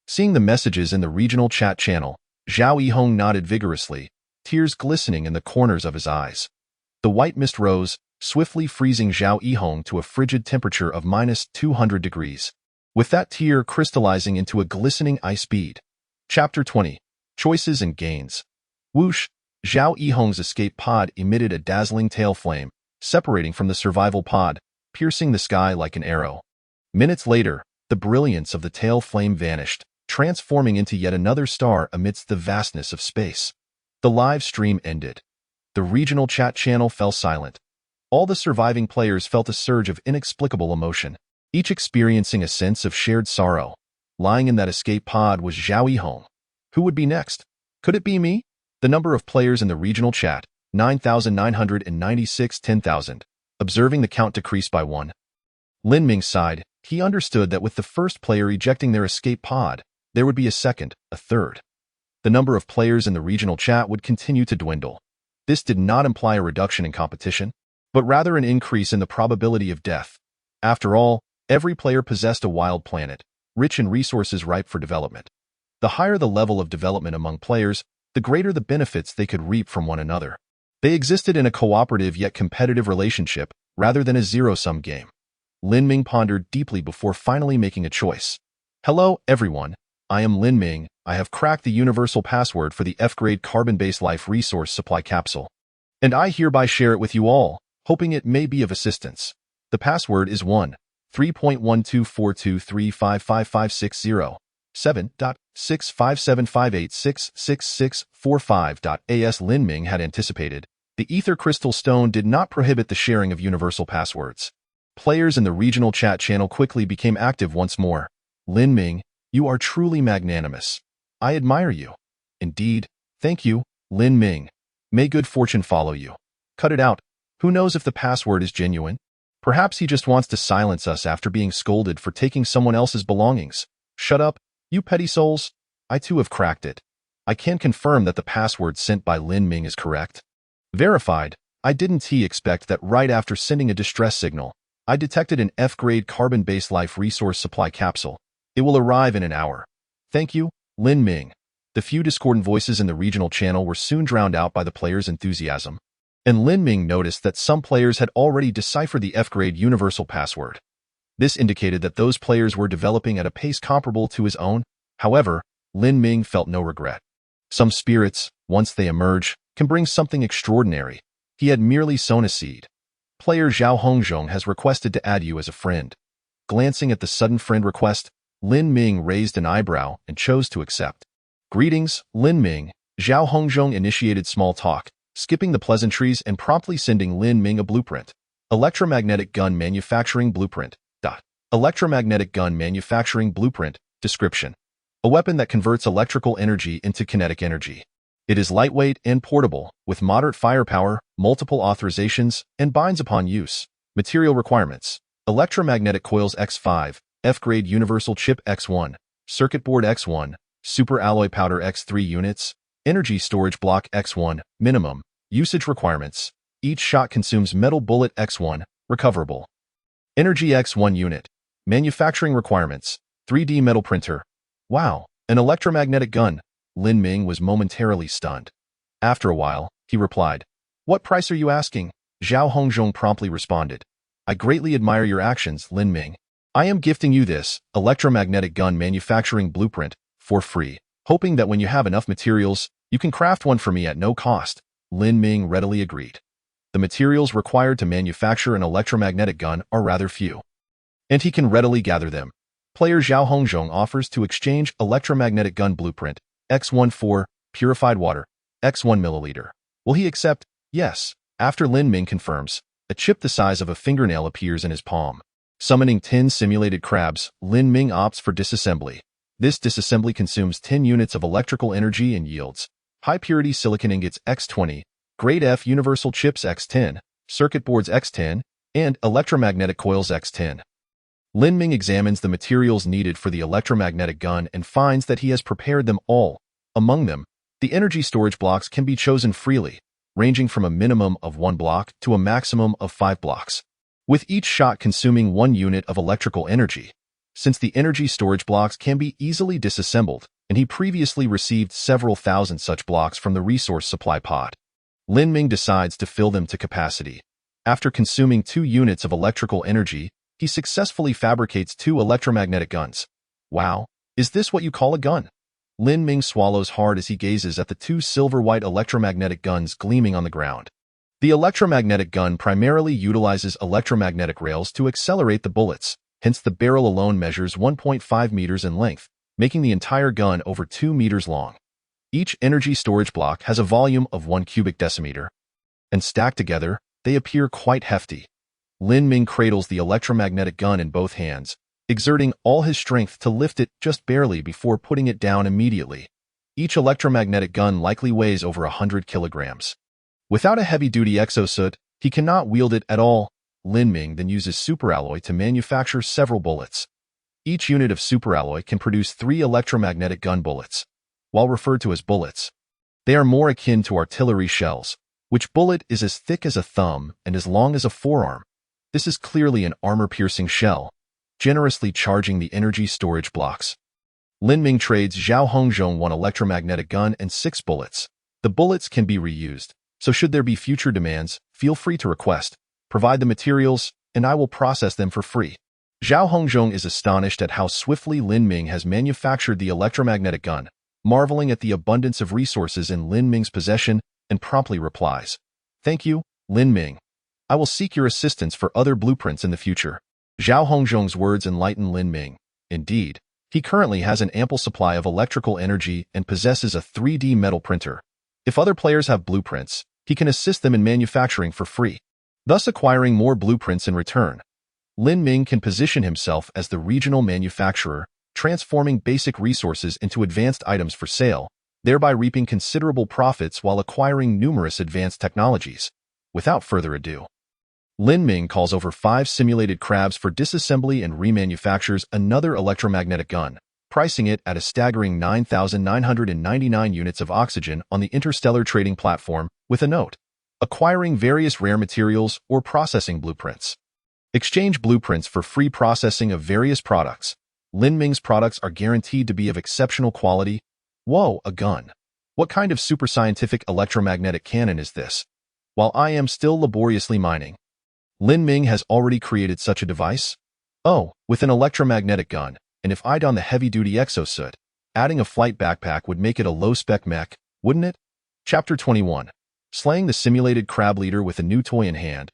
Seeing the messages in the regional chat channel, Zhao Yihong nodded vigorously, tears glistening in the corners of his eyes. The white mist rose, swiftly freezing Zhao Yihong to a frigid temperature of -200 degrees, with that tear crystallizing into a glistening ice bead. Chapter 20. Choices and Gains. Whoosh! Zhao Yihong's escape pod emitted a dazzling tail flame, separating from the survival pod, piercing the sky like an arrow. Minutes later, the brilliance of the tail flame vanished, transforming into yet another star amidst the vastness of space. The live stream ended. The regional chat channel fell silent. All the surviving players felt a surge of inexplicable emotion, each experiencing a sense of shared sorrow. Lying in that escape pod was Zhao Yihong. Who would be next? Could it be me? The number of players in the regional chat, 9,996, 10,000. Observing the count decrease by 1. Lin Ming sighed. He understood that with the first player ejecting their escape pod, there would be a second, a third. The number of players in the regional chat would continue to dwindle. This did not imply a reduction in competition, but rather an increase in the probability of death. After all, every player possessed a wild planet, rich in resources ripe for development. The higher the level of development among players, the greater the benefits they could reap from one another. They existed in a cooperative yet competitive relationship, rather than a zero-sum game. Lin Ming pondered deeply before finally making a choice. Hello, everyone. I am Lin Ming. I have cracked the universal password for the F-grade carbon-based life resource supply capsule. And I hereby share it with you all, hoping it may be of assistance. The password is 1.3.1242355560. 7.65758666645. As Lin Ming had anticipated, the ether crystal stone did not prohibit the sharing of universal passwords. Players in the regional chat channel quickly became active once more. Lin Ming, you are truly magnanimous. I admire you. Indeed, thank you, Lin Ming. May good fortune follow you. Cut it out. Who knows if the password is genuine? Perhaps he just wants to silence us after being scolded for taking someone else's belongings. Shut up, you petty souls. I too have cracked it. I can confirm that the password sent by Lin Ming is correct. Verified. I didn't expect that right after sending a distress signal, I detected an F-grade carbon-based life resource supply capsule. It will arrive in an hour. Thank you, Lin Ming. The few discordant voices in the regional channel were soon drowned out by the players' enthusiasm, and Lin Ming noticed that some players had already deciphered the F-grade universal password. This indicated that those players were developing at a pace comparable to his own. However, Lin Ming felt no regret. Some spirits, once they emerge, can bring something extraordinary. He had merely sown a seed. Player Zhao Hongzhong has requested to add you as a friend. Glancing at the sudden friend request, Lin Ming raised an eyebrow and chose to accept. Greetings, Lin Ming. Zhao Hongzhong initiated small talk, skipping the pleasantries and promptly sending Lin Ming a blueprint. Electromagnetic gun manufacturing blueprint. Electromagnetic gun manufacturing blueprint. Description. A weapon that converts electrical energy into kinetic energy. It is lightweight and portable, with moderate firepower, multiple authorizations, and binds upon use. Material requirements. Electromagnetic coils X5, F-grade universal chip X1, circuit board X1, super alloy powder X3 units, energy storage block X1, minimum. Usage requirements. Each shot consumes metal bullet X1, recoverable. Energy X1 unit. Manufacturing requirements. 3D metal printer. Wow, an electromagnetic gun. Lin Ming was momentarily stunned. After a while, he replied, What price are you asking? Zhao Hongzhong promptly responded, I greatly admire your actions, Lin Ming. I am gifting you this electromagnetic gun manufacturing blueprint for free, hoping that when you have enough materials, you can craft one for me at no cost. Lin Ming readily agreed. The materials required to manufacture an electromagnetic gun are rather few, and he can readily gather them. Player Zhao Hongzhong offers to exchange electromagnetic gun blueprint X14 purified water X1 milliliter. Will he accept? Yes. After Lin Ming confirms, a chip the size of a fingernail appears in his palm. Summoning 10 simulated crabs, Lin Ming opts for disassembly. This disassembly consumes 10 units of electrical energy and yields high-purity silicon ingots X20, grade F universal chips X10, circuit boards X10, and electromagnetic coils X10. Lin Ming examines the materials needed for the electromagnetic gun and finds that he has prepared them all. Among them, the energy storage blocks can be chosen freely, ranging from a minimum of 1 block to a maximum of 5 blocks, with each shot consuming 1 unit of electrical energy. Since the energy storage blocks can be easily disassembled, and he previously received several thousand such blocks from the resource supply pod, Lin Ming decides to fill them to capacity. After consuming 2 units of electrical energy, he successfully fabricates 2 electromagnetic guns. Wow, is this what you call a gun? Lin Ming swallows hard as he gazes at the 2 silver-white electromagnetic guns gleaming on the ground. The electromagnetic gun primarily utilizes electromagnetic rails to accelerate the bullets, hence the barrel alone measures 1.5 meters in length, making the entire gun over 2 meters long. Each energy storage block has a volume of 1 cubic decimeter, and stacked together, they appear quite hefty. Lin Ming cradles the electromagnetic gun in both hands, exerting all his strength to lift it just barely before putting it down immediately. Each electromagnetic gun likely weighs over 100 kilograms. Without a heavy-duty exosuit, he cannot wield it at all. Lin Ming then uses superalloy to manufacture several bullets. Each unit of superalloy can produce 3 electromagnetic gun bullets. While referred to as bullets, they are more akin to artillery shells, which bullet is as thick as a thumb and as long as a forearm. This is clearly an armor-piercing shell, generously charging the energy storage blocks. Lin Ming trades Zhao Hongzhong 1 electromagnetic gun and 6 bullets. The bullets can be reused, so should there be future demands, feel free to request. Provide the materials, and I will process them for free. Zhao Hongzhong is astonished at how swiftly Lin Ming has manufactured the electromagnetic gun, marveling at the abundance of resources in Lin Ming's possession, and promptly replies, "Thank you, Lin Ming. I will seek your assistance for other blueprints in the future." Zhao Hongzhong's words enlighten Lin Ming. Indeed, he currently has an ample supply of electrical energy and possesses a 3D metal printer. If other players have blueprints, he can assist them in manufacturing for free, thus acquiring more blueprints in return. Lin Ming can position himself as the regional manufacturer, transforming basic resources into advanced items for sale, thereby reaping considerable profits while acquiring numerous advanced technologies. Without further ado, Lin Ming calls over 5 simulated crabs for disassembly and remanufactures another electromagnetic gun, pricing it at a staggering 9,999 units of oxygen on the Interstellar trading platform, with a note: acquiring various rare materials or processing blueprints. Exchange blueprints for free processing of various products. Lin Ming's products are guaranteed to be of exceptional quality. Whoa, a gun. What kind of super scientific electromagnetic cannon is this? While I am still laboriously mining, Lin Ming has already created such a device? Oh, with an electromagnetic gun, and if I don the heavy-duty exosuit, adding a flight backpack would make it a low-spec mech, wouldn't it? Chapter 21. Slaying the simulated crab leader with a new toy in hand.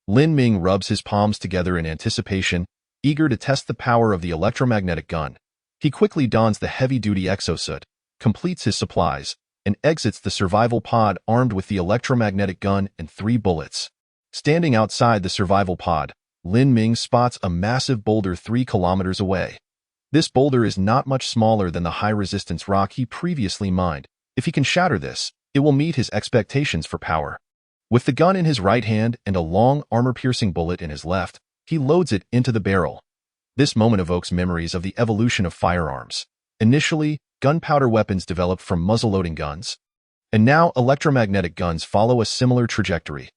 Lin Ming rubs his palms together in anticipation, eager to test the power of the electromagnetic gun. He quickly dons the heavy-duty exosuit, completes his supplies, and exits the survival pod armed with the electromagnetic gun and 3 bullets. Standing outside the survival pod, Lin Ming spots a massive boulder 3 kilometers away. This boulder is not much smaller than the high-resistance rock he previously mined. If he can shatter this, it will meet his expectations for power. With the gun in his right hand and a long, armor-piercing bullet in his left, he loads it into the barrel. This moment evokes memories of the evolution of firearms. Initially, gunpowder weapons developed from muzzle-loading guns, and now electromagnetic guns follow a similar trajectory.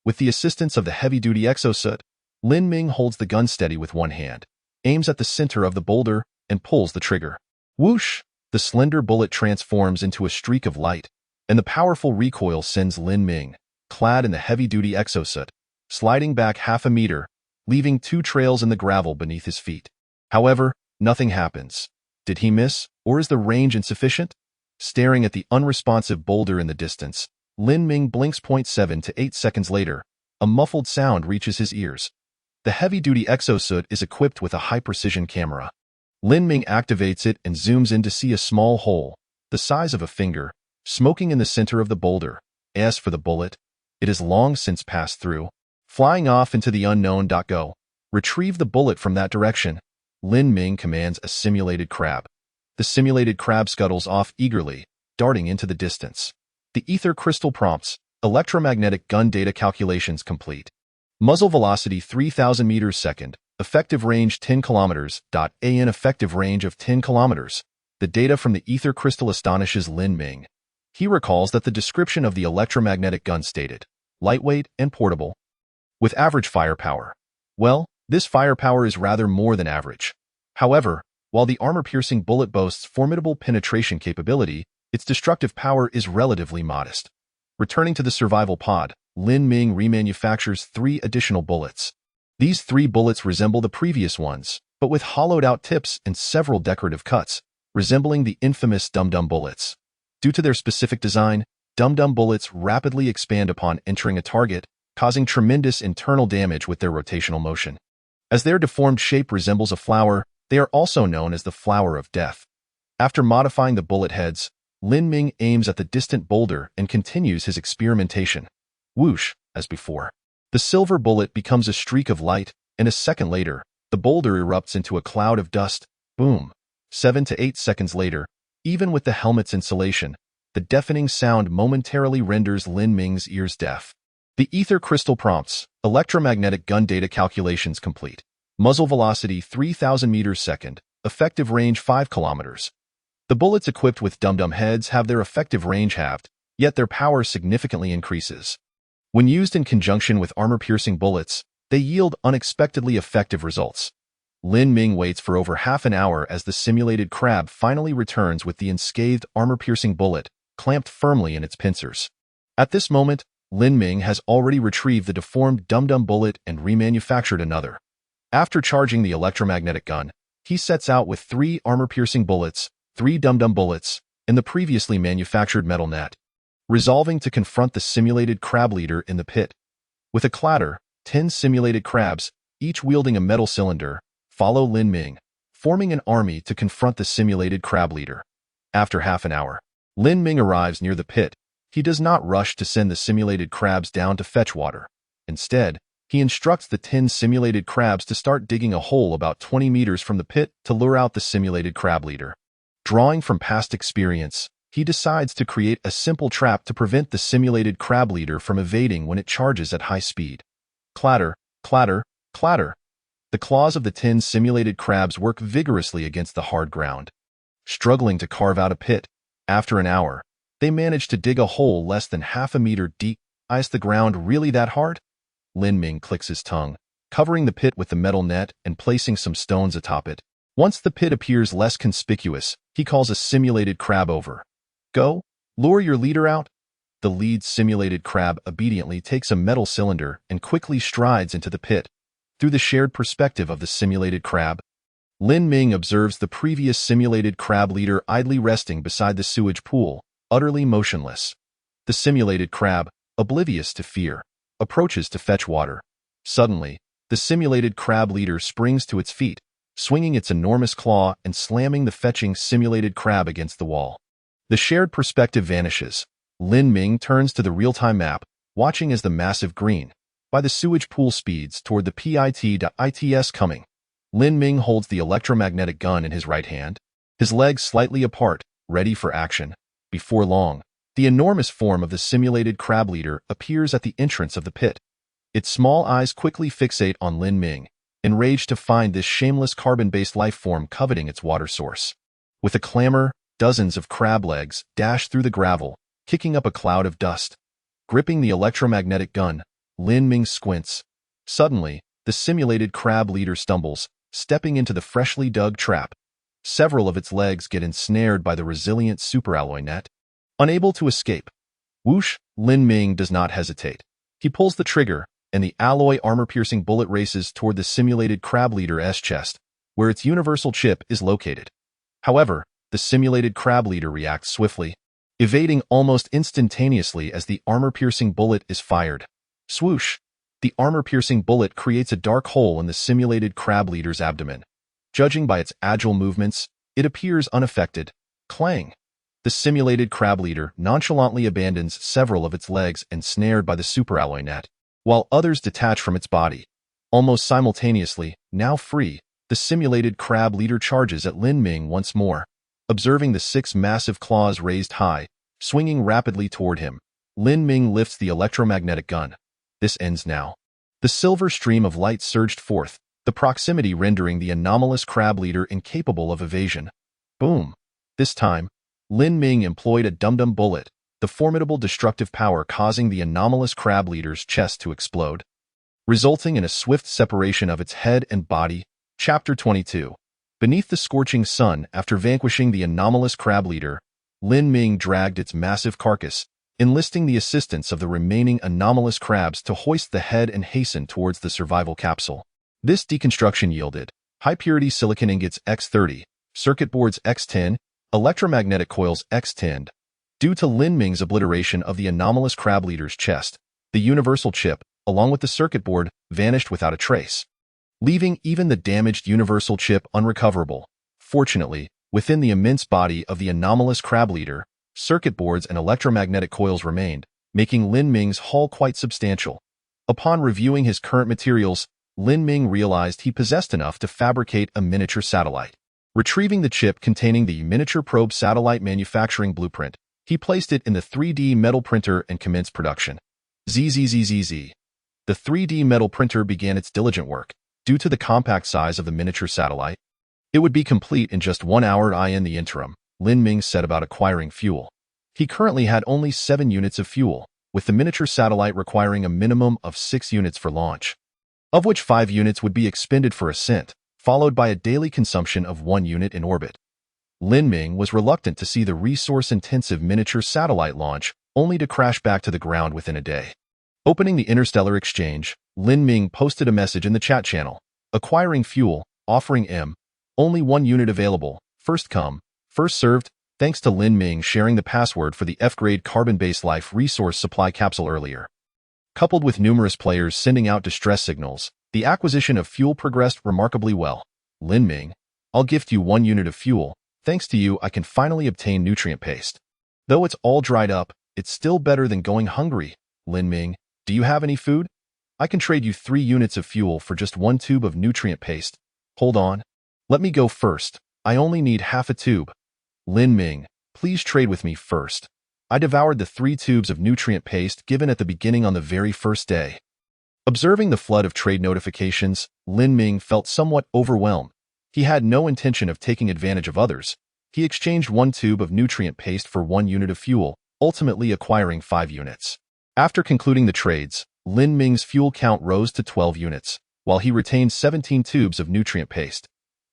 With the assistance of the heavy-duty exosuit, Lin Ming holds the gun steady with one hand, aims at the center of the boulder, and pulls the trigger. Whoosh! The slender bullet transforms into a streak of light, and the powerful recoil sends Lin Ming, clad in the heavy-duty exosuit, sliding back half a meter, leaving 2 trails in the gravel beneath his feet. However, nothing happens. Did he miss, or is the range insufficient? Staring at the unresponsive boulder in the distance, Lin Ming blinks. 7 to 8 seconds later, a muffled sound reaches his ears. The heavy-duty exosuit is equipped with a high-precision camera. Lin Ming activates it and zooms in to see a small hole, the size of a finger, smoking in the center of the boulder. As for the bullet, it has long since passed through, flying off into the unknown. Go. Retrieve the bullet from that direction. Lin Ming commands a simulated crab. The simulated crab scuttles off eagerly, darting into the distance. The ether crystal prompts, electromagnetic gun data calculations complete. Muzzle velocity 3000 meters second, effective range 10 kilometers. An effective range of 10 kilometers. The data from the ether crystal astonishes Lin Ming. He recalls that the description of the electromagnetic gun stated, lightweight and portable, with average firepower. Well, this firepower is rather more than average. However, while the armor-piercing bullet boasts formidable penetration capability, its destructive power is relatively modest. Returning to the survival pod, Lin Ming remanufactures 3 additional bullets. These 3 bullets resemble the previous ones, but with hollowed-out tips and several decorative cuts, resembling the infamous dum-dum bullets. Due to their specific design, dum-dum bullets rapidly expand upon entering a target, causing tremendous internal damage with their rotational motion. As their deformed shape resembles a flower, they are also known as the flower of death. After modifying the bullet heads, Lin Ming aims at the distant boulder and continues his experimentation. Whoosh, as before. The silver bullet becomes a streak of light, and a second later, the boulder erupts into a cloud of dust. Boom. 7 to 8 seconds later, even with the helmet's insulation, the deafening sound momentarily renders Lin Ming's ears deaf. The ether crystal prompts, electromagnetic gun data calculations complete. Muzzle velocity 3000 meters second, effective range 5 kilometers. The bullets equipped with dum-dum heads have their effective range halved, yet their power significantly increases. When used in conjunction with armor-piercing bullets, they yield unexpectedly effective results. Lin Ming waits for over half an hour as the simulated crab finally returns with the unscathed armor-piercing bullet, clamped firmly in its pincers. At this moment, Lin Ming has already retrieved the deformed dum-dum bullet and remanufactured another. After charging the electromagnetic gun, he sets out with 3 armor-piercing bullets, 3 dum-dum bullets, and the previously manufactured metal net. Resolving to confront the simulated crab leader in the pit. With a clatter, 10 simulated crabs, each wielding a metal cylinder, follow Lin Ming, forming an army to confront the simulated crab leader. After half an hour, Lin Ming arrives near the pit. He does not rush to send the simulated crabs down to fetch water. Instead, he instructs the 10 simulated crabs to start digging a hole about 20 meters from the pit to lure out the simulated crab leader. Drawing from past experience, he decides to create a simple trap to prevent the simulated crab leader from evading when it charges at high speed. Clatter, clatter, clatter. The claws of the 10 simulated crabs work vigorously against the hard ground. Struggling to carve out a pit, after an hour, they manage to dig a hole less than half a meter deep. Is the ground really that hard? Lin Ming clicks his tongue, covering the pit with the metal net and placing some stones atop it. Once the pit appears less conspicuous, he calls a simulated crab over. Go, lure your leader out. The lead simulated crab obediently takes a metal cylinder and quickly strides into the pit. Through the shared perspective of the simulated crab, Lin Ming observes the previous simulated crab leader idly resting beside the sewage pool, utterly motionless. The simulated crab, oblivious to fear, approaches to fetch water. Suddenly, the simulated crab leader springs to its feet, swinging its enormous claw and slamming the fetching simulated crab against the wall. The shared perspective vanishes. Lin Ming turns to the real-time map, watching as the massive green by the sewage pool speeds toward the pit.its coming. Lin Ming holds the electromagnetic gun in his right hand, his legs slightly apart, ready for action. Before long, the enormous form of the simulated crab leader appears at the entrance of the pit. Its small eyes quickly fixate on Lin Ming, enraged to find this shameless carbon-based life form coveting its water source. With a clamor, dozens of crab legs dash through the gravel, kicking up a cloud of dust. Gripping the electromagnetic gun, Lin Ming squints. Suddenly, the simulated crab leader stumbles, stepping into the freshly dug trap. Several of its legs get ensnared by the resilient superalloy net. Unable to escape. Whoosh, Lin Ming does not hesitate. He pulls the trigger, and the alloy armor-piercing bullet races toward the simulated crab leader's chest, where its universal chip is located. However, the simulated crab leader reacts swiftly, evading almost instantaneously as the armor-piercing bullet is fired. Swoosh! The armor-piercing bullet creates a dark hole in the simulated crab leader's abdomen. Judging by its agile movements, it appears unaffected. Clang! The simulated crab leader nonchalantly abandons several of its legs ensnared by the superalloy net, while others detach from its body. Almost simultaneously, now free, the simulated crab leader charges at Lin Ming once more. Observing the 6 massive claws raised high, swinging rapidly toward him. Lin Ming lifts the electromagnetic gun. This ends now. The silver stream of light surged forth, the proximity rendering the anomalous crab leader incapable of evasion. Boom! This time, Lin Ming employed a dum-dum bullet, the formidable destructive power causing the anomalous crab leader's chest to explode, resulting in a swift separation of its head and body. Chapter 22. Beneath the scorching sun, after vanquishing the anomalous crab leader, Lin Ming dragged its massive carcass, enlisting the assistance of the remaining anomalous crabs to hoist the head and hasten towards the survival capsule. This deconstruction yielded high-purity silicon ingots X30, circuit boards X10, electromagnetic coils X10. Due to Lin Ming's obliteration of the anomalous crab leader's chest, the universal chip, along with the circuit board, vanished without a trace, leaving even the damaged universal chip unrecoverable. Fortunately, within the immense body of the anomalous crab leader, circuit boards and electromagnetic coils remained, making Lin Ming's haul quite substantial. Upon reviewing his current materials, Lin Ming realized he possessed enough to fabricate a miniature satellite. Retrieving the chip containing the miniature probe satellite manufacturing blueprint, he placed it in the 3D metal printer and commenced production. ZZZZZ. The 3D metal printer began its diligent work. Due to the compact size of the miniature satellite, it would be complete in just 1 hour. In the interim, Lin Ming set about acquiring fuel. He currently had only 7 units of fuel, with the miniature satellite requiring a minimum of 6 units for launch, of which 5 units would be expended for ascent, followed by a daily consumption of 1 unit in orbit. Lin Ming was reluctant to see the resource-intensive miniature satellite launch, only to crash back to the ground within a day. Opening the Interstellar exchange, Lin Ming posted a message in the chat channel. Acquiring fuel, offering only 1 unit available, first come, first served. Thanks to Lin Ming sharing the password for the F-grade carbon-based life resource supply capsule earlier. Coupled with numerous players sending out distress signals, the acquisition of fuel progressed remarkably well. Lin Ming, I'll gift you 1 unit of fuel. Thanks to you, I can finally obtain nutrient paste. Though it's all dried up, it's still better than going hungry. Lin Ming, do you have any food? I can trade you 3 units of fuel for just 1 tube of nutrient paste. Hold on. Let me go first. I only need half a tube. Lin Ming, please trade with me first. I devoured the 3 tubes of nutrient paste given at the beginning on the very first day. Observing the flood of trade notifications, Lin Ming felt somewhat overwhelmed. He had no intention of taking advantage of others. He exchanged 1 tube of nutrient paste for 1 unit of fuel, ultimately acquiring 5 units. After concluding the trades, Lin Ming's fuel count rose to 12 units, while he retained 17 tubes of nutrient paste.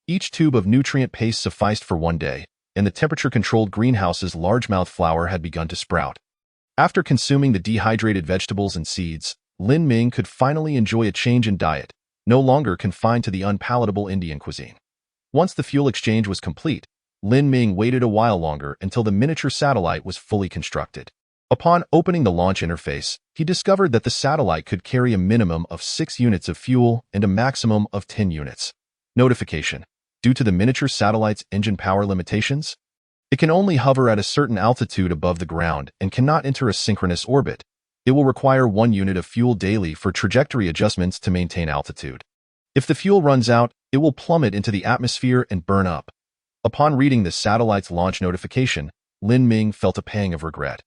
Each tube of nutrient paste sufficed for 1 day, and the temperature-controlled greenhouse's largemouth flower had begun to sprout. After consuming the dehydrated vegetables and seeds, Lin Ming could finally enjoy a change in diet, no longer confined to the unpalatable Indian cuisine. Once the fuel exchange was complete, Lin Ming waited a while longer until the miniature satellite was fully constructed. Upon opening the launch interface, he discovered that the satellite could carry a minimum of 6 units of fuel and a maximum of 10 units. Notification. Due to the miniature satellite's engine power limitations, it can only hover at a certain altitude above the ground and cannot enter a synchronous orbit. It will require 1 unit of fuel daily for trajectory adjustments to maintain altitude. If the fuel runs out, it will plummet into the atmosphere and burn up. Upon reading the satellite's launch notification, Lin Ming felt a pang of regret.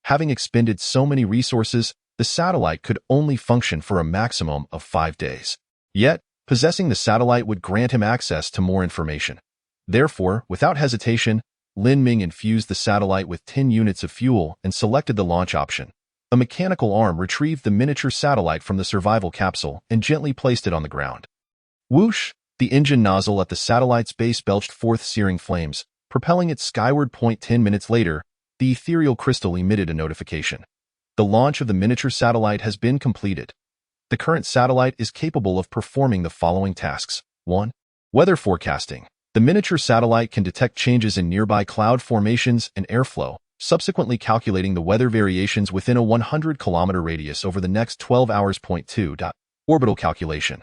Having expended so many resources, the satellite could only function for a maximum of 5 days. Yet, possessing the satellite would grant him access to more information. Therefore, without hesitation, Lin Ming infused the satellite with 10 units of fuel and selected the launch option. A mechanical arm retrieved the miniature satellite from the survival capsule and gently placed it on the ground. Whoosh! The engine nozzle at the satellite's base belched forth searing flames, propelling it skyward. 10 minutes later, the ethereal crystal emitted a notification. The launch of the miniature satellite has been completed. The current satellite is capable of performing the following tasks. 1. Weather forecasting. The miniature satellite can detect changes in nearby cloud formations and airflow, subsequently calculating the weather variations within a 100-kilometer radius over the next 12 hours. 2. Orbital calculation.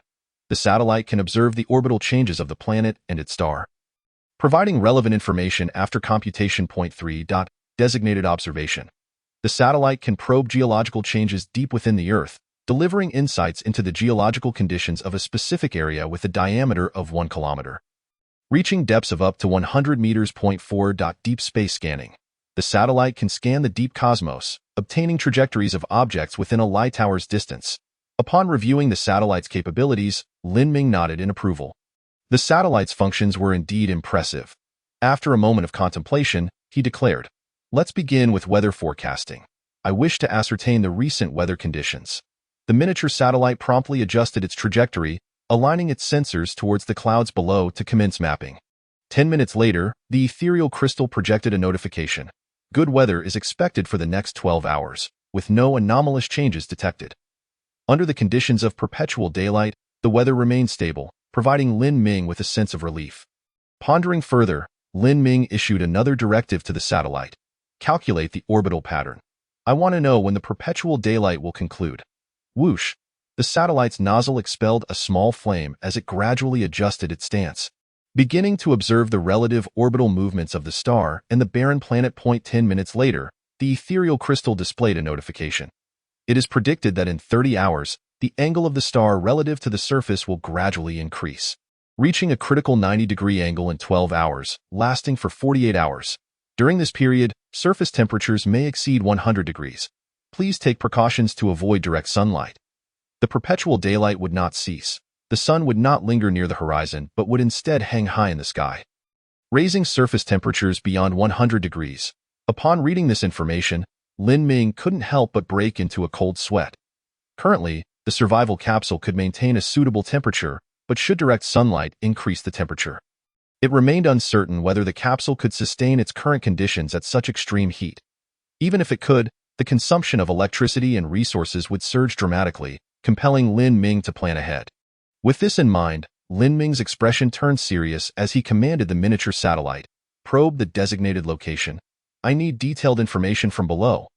The satellite can observe the orbital changes of the planet and its star, providing relevant information after computation. 3. Designated observation. The satellite can probe geological changes deep within the Earth, delivering insights into the geological conditions of a specific area with a diameter of 1 kilometer, reaching depths of up to 100 meters. 4. Deep space scanning. The satellite can scan the deep cosmos, obtaining trajectories of objects within a light hour's distance. Upon reviewing the satellite's capabilities, Lin Ming nodded in approval. The satellite's functions were indeed impressive. After a moment of contemplation, he declared, "Let's begin with weather forecasting. I wish to ascertain the recent weather conditions." The miniature satellite promptly adjusted its trajectory, aligning its sensors towards the clouds below to commence mapping. 10 minutes later, the ethereal crystal projected a notification. Good weather is expected for the next 12 hours, with no anomalous changes detected. Under the conditions of perpetual daylight, the weather remained stable, providing Lin Ming with a sense of relief. Pondering further, Lin Ming issued another directive to the satellite. Calculate the orbital pattern. I want to know when the perpetual daylight will conclude. Whoosh! The satellite's nozzle expelled a small flame as it gradually adjusted its stance. Beginning to observe the relative orbital movements of the star and the barren planet. 10 minutes later, the ethereal crystal displayed a notification. It is predicted that in 30 hours, the angle of the star relative to the surface will gradually increase, reaching a critical 90-degree angle in 12 hours, lasting for 48 hours. During this period, surface temperatures may exceed 100 degrees. Please take precautions to avoid direct sunlight. The perpetual daylight would not cease. The sun would not linger near the horizon, but would instead hang high in the sky, raising surface temperatures beyond 100 degrees. Upon reading this information, Lin Ming couldn't help but break into a cold sweat. Currently, the survival capsule could maintain a suitable temperature, but should direct sunlight increase the temperature? It remained uncertain whether the capsule could sustain its current conditions at such extreme heat. Even if it could, the consumption of electricity and resources would surge dramatically, compelling Lin Ming to plan ahead. With this in mind, Lin Ming's expression turned serious as he commanded the miniature satellite, "Probe the designated location. I need detailed information from below."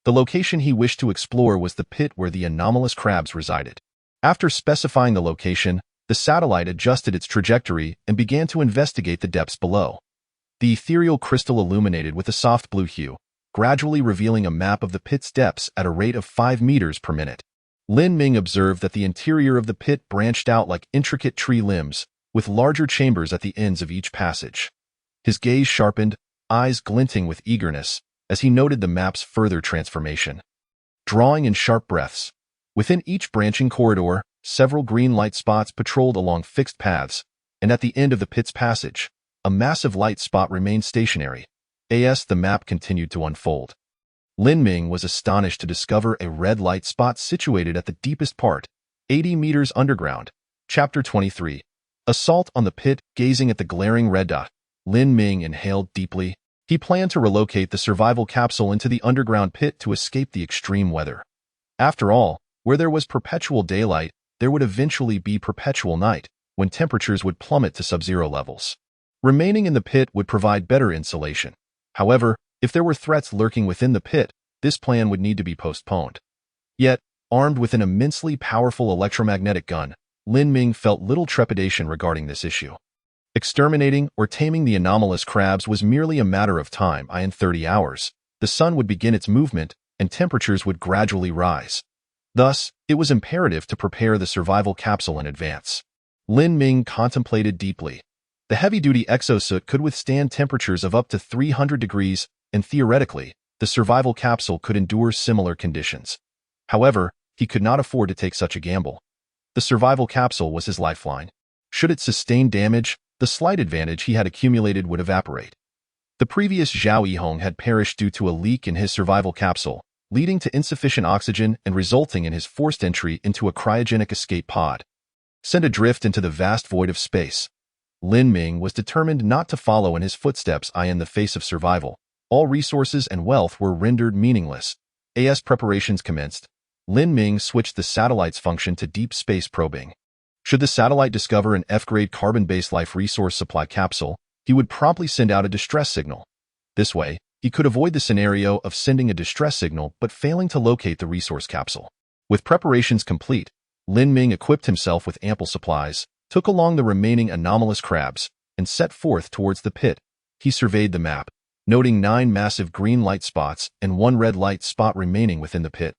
The location he wished to explore was the pit where the anomalous crabs resided. After specifying the location, the satellite adjusted its trajectory and began to investigate the depths below. The ethereal crystal illuminated with a soft blue hue, gradually revealing a map of the pit's depths at a rate of 5 meters per minute. Lin Ming observed that the interior of the pit branched out like intricate tree limbs, with larger chambers at the ends of each passage. His gaze sharpened, eyes glinting with eagerness, as he noted the map's further transformation. Drawing in sharp breaths. Within each branching corridor, several green light spots patrolled along fixed paths, and at the end of the pit's passage, a massive light spot remained stationary. As the map continued to unfold, Lin Ming was astonished to discover a red light spot situated at the deepest part, 80 meters underground. Chapter 23. Assault on the pit. Gazing at the glaring red dot, Lin Ming inhaled deeply. He planned to relocate the survival capsule into the underground pit to escape the extreme weather. After all, where there was perpetual daylight, there would eventually be perpetual night, when temperatures would plummet to sub-zero levels. Remaining in the pit would provide better insulation. However, if there were threats lurking within the pit, this plan would need to be postponed. Yet, armed with an immensely powerful electromagnetic gun, Lin Ming felt little trepidation regarding this issue. Exterminating or taming the anomalous crabs was merely a matter of time. In 30 hours, the sun would begin its movement, and temperatures would gradually rise. Thus, it was imperative to prepare the survival capsule in advance. Lin Ming contemplated deeply. The heavy-duty exosuit could withstand temperatures of up to 300 degrees, and theoretically, the survival capsule could endure similar conditions. However, he could not afford to take such a gamble. The survival capsule was his lifeline. Should it sustain damage, the slight advantage he had accumulated would evaporate. The previous Zhao Yihong had perished due to a leak in his survival capsule, leading to insufficient oxygen and resulting in his forced entry into a cryogenic escape pod. Sent adrift into the vast void of space, Lin Ming was determined not to follow in his footsteps. In the face of survival, all resources and wealth were rendered meaningless. As preparations commenced, Lin Ming switched the satellite's function to deep space probing. Should the satellite discover an F-grade carbon-based life resource supply capsule, he would promptly send out a distress signal. This way, he could avoid the scenario of sending a distress signal but failing to locate the resource capsule. With preparations complete, Lin Ming equipped himself with ample supplies, took along the remaining anomalous crabs, and set forth towards the pit. He surveyed the map, noting 9 massive green light spots and 1 red light spot remaining within the pit.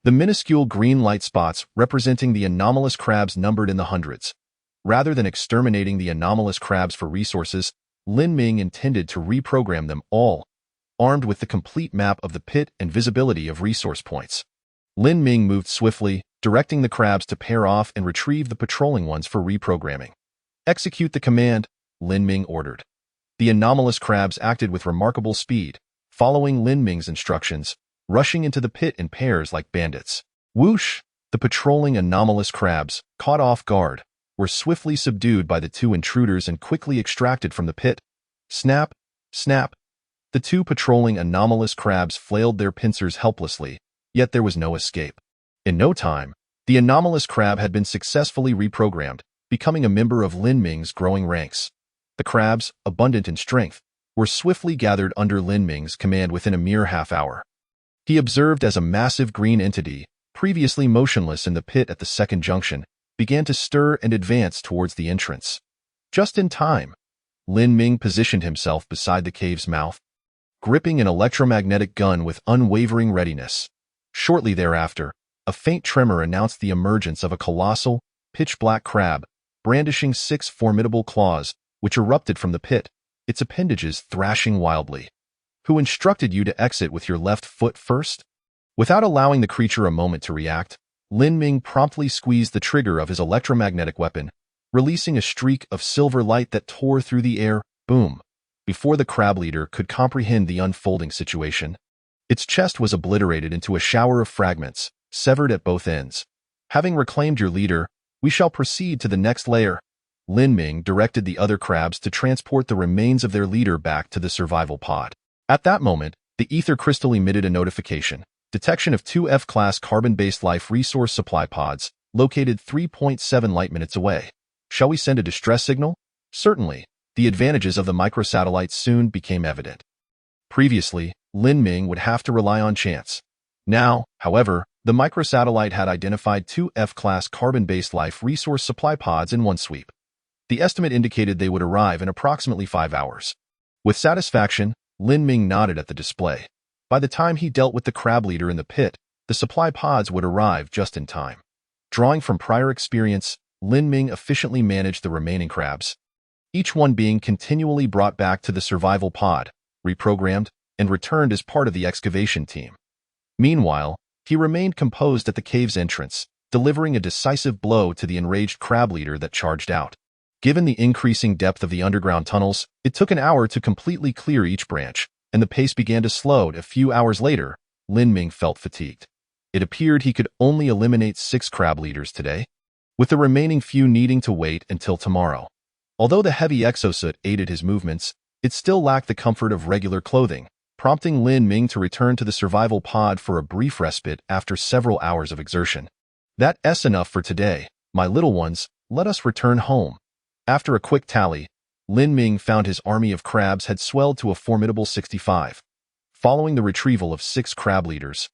The minuscule green light spots representing the anomalous crabs numbered in the hundreds. Rather than exterminating the anomalous crabs for resources, Lin Ming intended to reprogram them all. armed with the complete map of the pit and visibility of resource points. Lin Ming moved swiftly, directing the crabs to pair off and retrieve the patrolling ones for reprogramming. "Execute the command," Lin Ming ordered. The anomalous crabs acted with remarkable speed, following Lin Ming's instructions, rushing into the pit in pairs like bandits. Whoosh! The patrolling anomalous crabs, caught off guard, were swiftly subdued by the two intruders and quickly extracted from the pit. Snap! Snap! The two patrolling anomalous crabs flailed their pincers helplessly, yet there was no escape. In no time, the anomalous crab had been successfully reprogrammed, becoming a member of Lin Ming's growing ranks. The crabs, abundant in strength, were swiftly gathered under Lin Ming's command within a mere half-hour. He observed as a massive green entity, previously motionless in the pit at the second junction, began to stir and advance towards the entrance. Just in time, Lin Ming positioned himself beside the cave's mouth, gripping an electromagnetic gun with unwavering readiness. Shortly thereafter, a faint tremor announced the emergence of a colossal, pitch-black crab, brandishing 6 formidable claws, which erupted from the pit, its appendages thrashing wildly. "Who instructed you to exit with your left foot first?" Without allowing the creature a moment to react, Lin Ming promptly squeezed the trigger of his electromagnetic weapon, releasing a streak of silver light that tore through the air. Boom! Before the crab leader could comprehend the unfolding situation, its chest was obliterated into a shower of fragments, severed at both ends. "Having reclaimed your leader, we shall proceed to the next layer." Lin Ming directed the other crabs to transport the remains of their leader back to the survival pod. At that moment, the ether crystal emitted a notification. Detection of 2 F-class carbon-based life resource supply pods, located 3.7 light-minutes away. "Shall we send a distress signal?" "Certainly." The advantages of the microsatellites soon became evident. Previously, Lin Ming would have to rely on chance. Now, however, the microsatellite had identified 2 F-class carbon-based life resource supply pods in one sweep. The estimate indicated they would arrive in approximately 5 hours. With satisfaction, Lin Ming nodded at the display. By the time he dealt with the crab leader in the pit, the supply pods would arrive just in time. Drawing from prior experience, Lin Ming efficiently managed the remaining crabs, each one being continually brought back to the survival pod, reprogrammed, and returned as part of the excavation team. Meanwhile, he remained composed at the cave's entrance, delivering a decisive blow to the enraged crab leader that charged out. Given the increasing depth of the underground tunnels, it took an hour to completely clear each branch, and the pace began to slow. A few hours later, Lin Ming felt fatigued. It appeared he could only eliminate 6 crab leaders today, with the remaining few needing to wait until tomorrow. Although the heavy exosuit aided his movements, it still lacked the comfort of regular clothing, prompting Lin Ming to return to the survival pod for a brief respite after several hours of exertion. "That's enough for today, my little ones, let us return home." After a quick tally, Lin Ming found his army of crabs had swelled to a formidable 65. Following the retrieval of 6 crab leaders,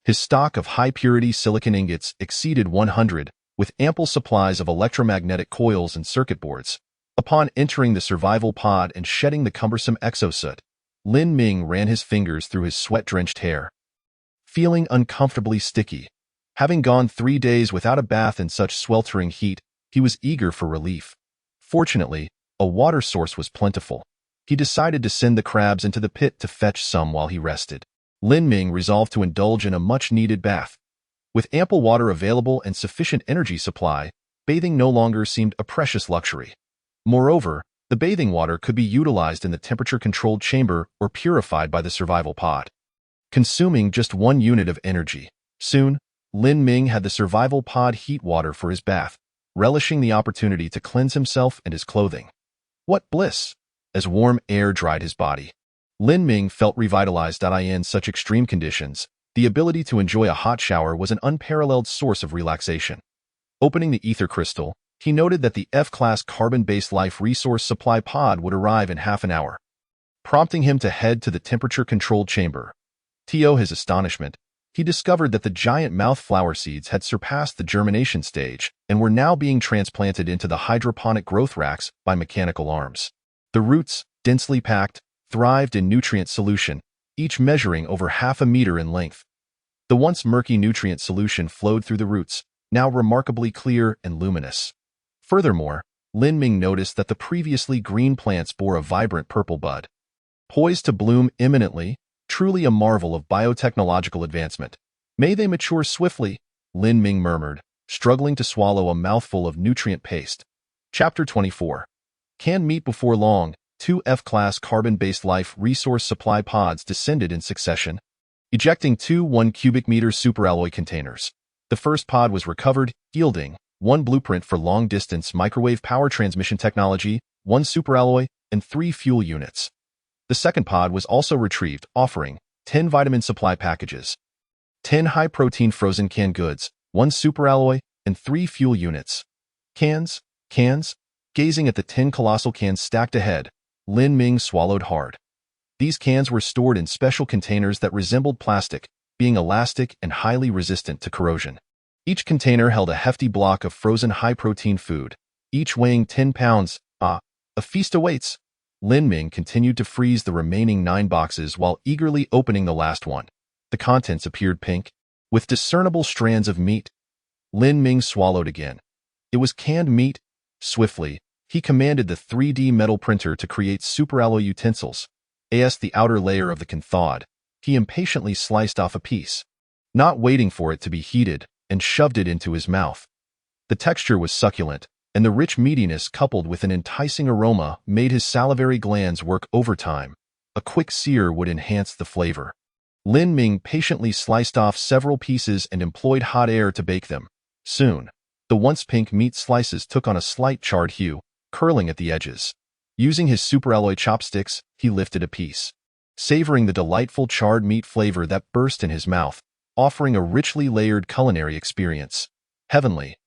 his stock of high-purity silicon ingots exceeded 100, with ample supplies of electromagnetic coils and circuit boards. Upon entering the survival pod and shedding the cumbersome exosuit, Lin Ming ran his fingers through his sweat-drenched hair, feeling uncomfortably sticky. Having gone 3 days without a bath in such sweltering heat, he was eager for relief. Fortunately, a water source was plentiful. He decided to send the crabs into the pit to fetch some while he rested. Lin Ming resolved to indulge in a much-needed bath. With ample water available and sufficient energy supply, bathing no longer seemed a precious luxury. Moreover, the bathing water could be utilized in the temperature-controlled chamber or purified by the survival pod, consuming just 1 unit of energy. Soon, Lin Ming had the survival pod heat water for his bath, relishing the opportunity to cleanse himself and his clothing. What bliss! As warm air dried his body, Lin Ming felt revitalized. In such extreme conditions, the ability to enjoy a hot shower was an unparalleled source of relaxation. Opening the ether crystal, he noted that the F-class carbon-based life resource supply pod would arrive in half an hour, prompting him to head to the temperature-controlled chamber. To his astonishment, he discovered that the giant mouth flower seeds had surpassed the germination stage and were now being transplanted into the hydroponic growth racks by mechanical arms. The roots, densely packed, thrived in nutrient solution, each measuring over half a meter in length. The once murky nutrient solution flowed through the roots, now remarkably clear and luminous. Furthermore, Lin Ming noticed that the previously green plants bore a vibrant purple bud, poised to bloom imminently, truly a marvel of biotechnological advancement. May they mature swiftly, Lin Ming murmured, struggling to swallow a mouthful of nutrient paste. Chapter 24. Canned meat. Before long, two F-class carbon-based life resource supply pods descended in succession, ejecting two 1 cubic meter superalloy containers. The first pod was recovered, yielding 1 blueprint for long-distance microwave power transmission technology, 1 superalloy, and 3 fuel units. The second pod was also retrieved, offering 10 vitamin supply packages, 10 high-protein frozen canned goods, 1 superalloy, and 3 fuel units. Cans. Gazing at the 10 colossal cans stacked ahead, Lin Ming swallowed hard. These cans were stored in special containers that resembled plastic, being elastic and highly resistant to corrosion. Each container held a hefty block of frozen high-protein food, each weighing 10 pounds. A feast awaits. Lin Ming continued to freeze the remaining 9 boxes while eagerly opening the last one. The contents appeared pink, with discernible strands of meat. Lin Ming swallowed again. It was canned meat. Swiftly, he commanded the 3D metal printer to create superalloy utensils. As the outer layer of the can thawed, he impatiently sliced off a piece, not waiting for it to be heated, and shoved it into his mouth. The texture was succulent, and the rich meatiness coupled with an enticing aroma made his salivary glands work overtime. A quick sear would enhance the flavor. Lin Ming patiently sliced off several pieces and employed hot air to bake them. Soon, the once pink meat slices took on a slight charred hue, curling at the edges. Using his superalloy chopsticks, he lifted a piece, savoring the delightful charred meat flavor that burst in his mouth, offering a richly layered culinary experience. Heavenly.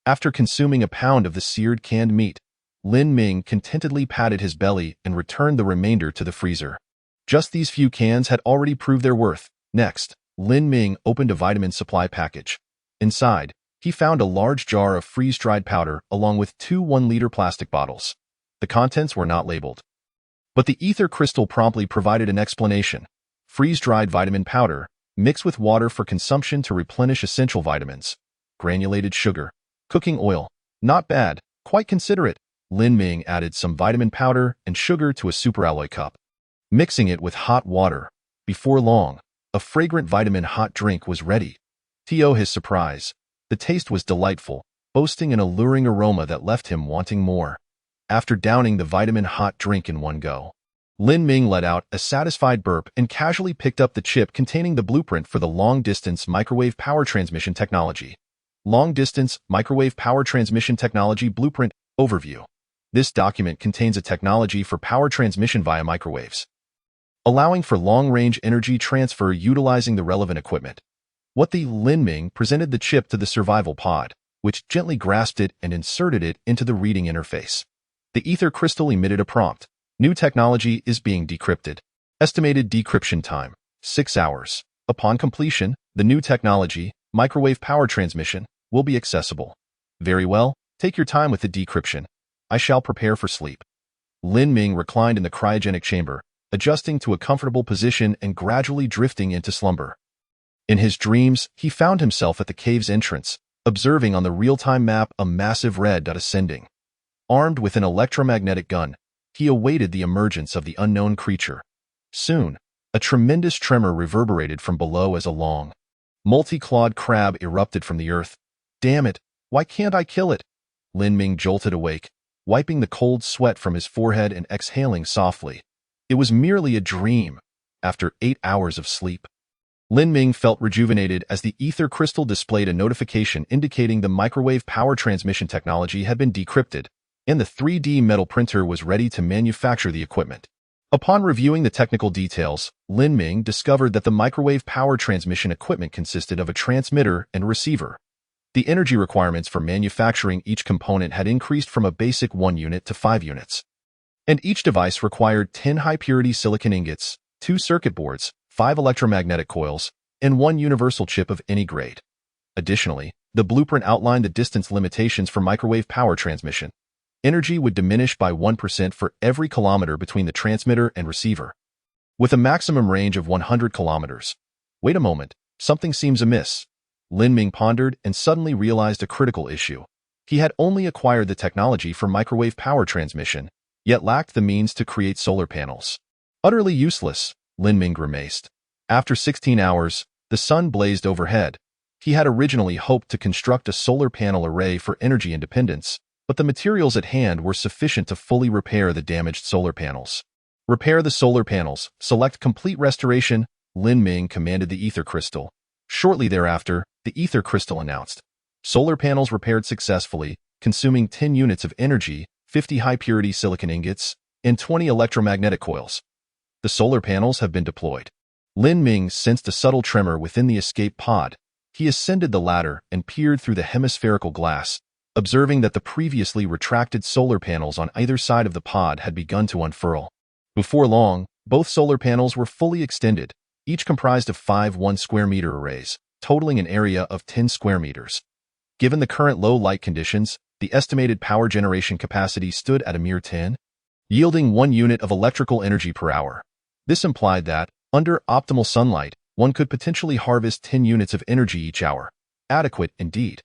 After consuming a pound of the seared canned meat, Lin Ming contentedly patted his belly and returned the remainder to the freezer. Just these few cans had already proved their worth. Next, Lin Ming opened a vitamin supply package. Inside, he found a large jar of freeze-dried powder along with 2 1-liter plastic bottles. The contents were not labeled, but the ether crystal promptly provided an explanation. Freeze-dried vitamin powder, mixed with water for consumption to replenish essential vitamins. Granulated sugar. Cooking oil. Not bad, quite considerate. Lin Ming added some vitamin powder and sugar to a superalloy cup, mixing it with hot water. Before long, a fragrant vitamin hot drink was ready. To his surprise, the taste was delightful, boasting an alluring aroma that left him wanting more. After downing the vitamin hot drink in one go, Lin Ming let out a satisfied burp and casually picked up the chip containing the blueprint for the long-distance microwave power transmission technology. Long-distance microwave power transmission technology blueprint overview. This document contains a technology for power transmission via microwaves, allowing for long-range energy transfer utilizing the relevant equipment. Lin Ming presented the chip to the survival pod, which gently grasped it and inserted it into the reading interface. The ether crystal emitted a prompt. New technology is being decrypted. Estimated decryption time, 6 hours. Upon completion, the new technology, microwave power transmission, will be accessible. Very well, take your time with the decryption. I shall prepare for sleep. Lin Ming reclined in the cryogenic chamber, adjusting to a comfortable position and gradually drifting into slumber. In his dreams, he found himself at the cave's entrance, observing on the real-time map a massive red dot ascending. Armed with an electromagnetic gun, he awaited the emergence of the unknown creature. Soon, a tremendous tremor reverberated from below as a long, multi-clawed crab erupted from the earth. Damn it, why can't I kill it? Lin Ming jolted awake, wiping the cold sweat from his forehead and exhaling softly. It was merely a dream. After 8 hours of sleep, Lin Ming felt rejuvenated as the ether crystal displayed a notification indicating the microwave power transmission technology had been decrypted, and the 3D metal printer was ready to manufacture the equipment. Upon reviewing the technical details, Lin Ming discovered that the microwave power transmission equipment consisted of a transmitter and receiver. The energy requirements for manufacturing each component had increased from a basic 1 unit to 5 units, and each device required 10 high-purity silicon ingots, 2 circuit boards, 5 electromagnetic coils, and 1 universal chip of any grade. Additionally, the blueprint outlined the distance limitations for microwave power transmission. Energy would diminish by 1% for every kilometer between the transmitter and receiver, with a maximum range of 100 kilometers. Wait a moment, something seems amiss. Lin Ming pondered and suddenly realized a critical issue. He had only acquired the technology for microwave power transmission, yet lacked the means to create solar panels. Utterly useless, Lin Ming grimaced. After 16 hours, the sun blazed overhead. He had originally hoped to construct a solar panel array for energy independence, but the materials at hand were sufficient to fully repair the damaged solar panels. Repair the solar panels. Select complete restoration, Lin Ming commanded the ether crystal. Shortly thereafter, the ether crystal announced. Solar panels repaired successfully, consuming 10 units of energy, 50 high-purity silicon ingots, and 20 electromagnetic coils. The solar panels have been deployed. Lin Ming sensed a subtle tremor within the escape pod. He ascended the ladder and peered through the hemispherical glass, observing that the previously retracted solar panels on either side of the pod had begun to unfurl. Before long, both solar panels were fully extended, each comprised of 5 1-square-meter arrays, totaling an area of 10 square meters. Given the current low light conditions, the estimated power generation capacity stood at a mere 10, yielding 1 unit of electrical energy per hour. This implied that, under optimal sunlight, one could potentially harvest 10 units of energy each hour. Adequate, indeed.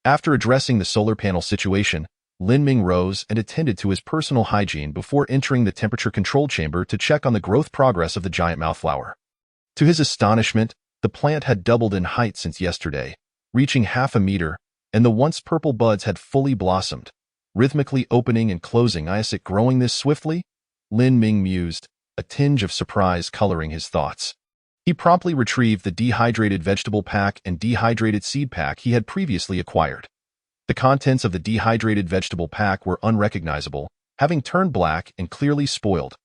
After addressing the solar panel situation, Lin Ming rose and attended to his personal hygiene before entering the temperature control chamber to check on the growth progress of the giant mouthflower. To his astonishment, the plant had doubled in height since yesterday, reaching half a meter, and the once purple buds had fully blossomed, rhythmically opening and closing. Is it growing this swiftly? Lin Ming mused, a tinge of surprise coloring his thoughts. He promptly retrieved the dehydrated vegetable pack and dehydrated seed pack he had previously acquired. The contents of the dehydrated vegetable pack were unrecognizable, having turned black and clearly spoiled.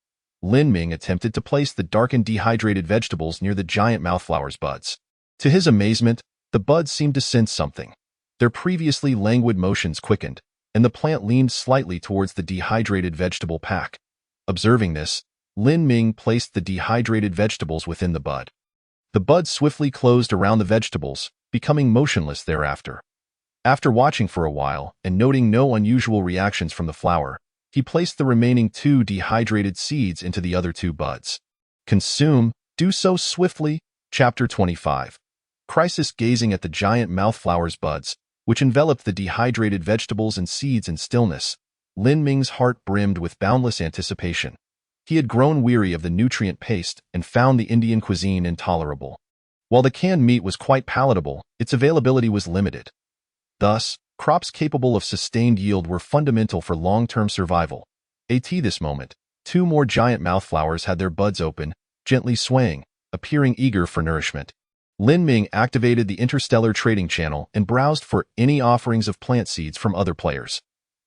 Lin Ming attempted to place the darkened dehydrated vegetables near the giant mouthflower's buds. To his amazement, the buds seemed to sense something. Their previously languid motions quickened, and the plant leaned slightly towards the dehydrated vegetable pack. Observing this, Lin Ming placed the dehydrated vegetables within the bud. The bud swiftly closed around the vegetables, becoming motionless thereafter. After watching for a while and noting no unusual reactions from the flower, he placed the remaining 2 dehydrated seeds into the other 2 buds. Consume, do so swiftly. Chapter 25. Crisis. Gazing at the giant mouthflower's buds, which enveloped the dehydrated vegetables and seeds in stillness, Lin Ming's heart brimmed with boundless anticipation. He had grown weary of the nutrient paste and found the Indian cuisine intolerable. While the canned meat was quite palatable, its availability was limited. Thus, crops capable of sustained yield were fundamental for long-term survival. At this moment, 2 more giant mouthflowers had their buds open, gently swaying, appearing eager for nourishment. Lin Ming activated the Interstellar trading channel and browsed for any offerings of plant seeds from other players.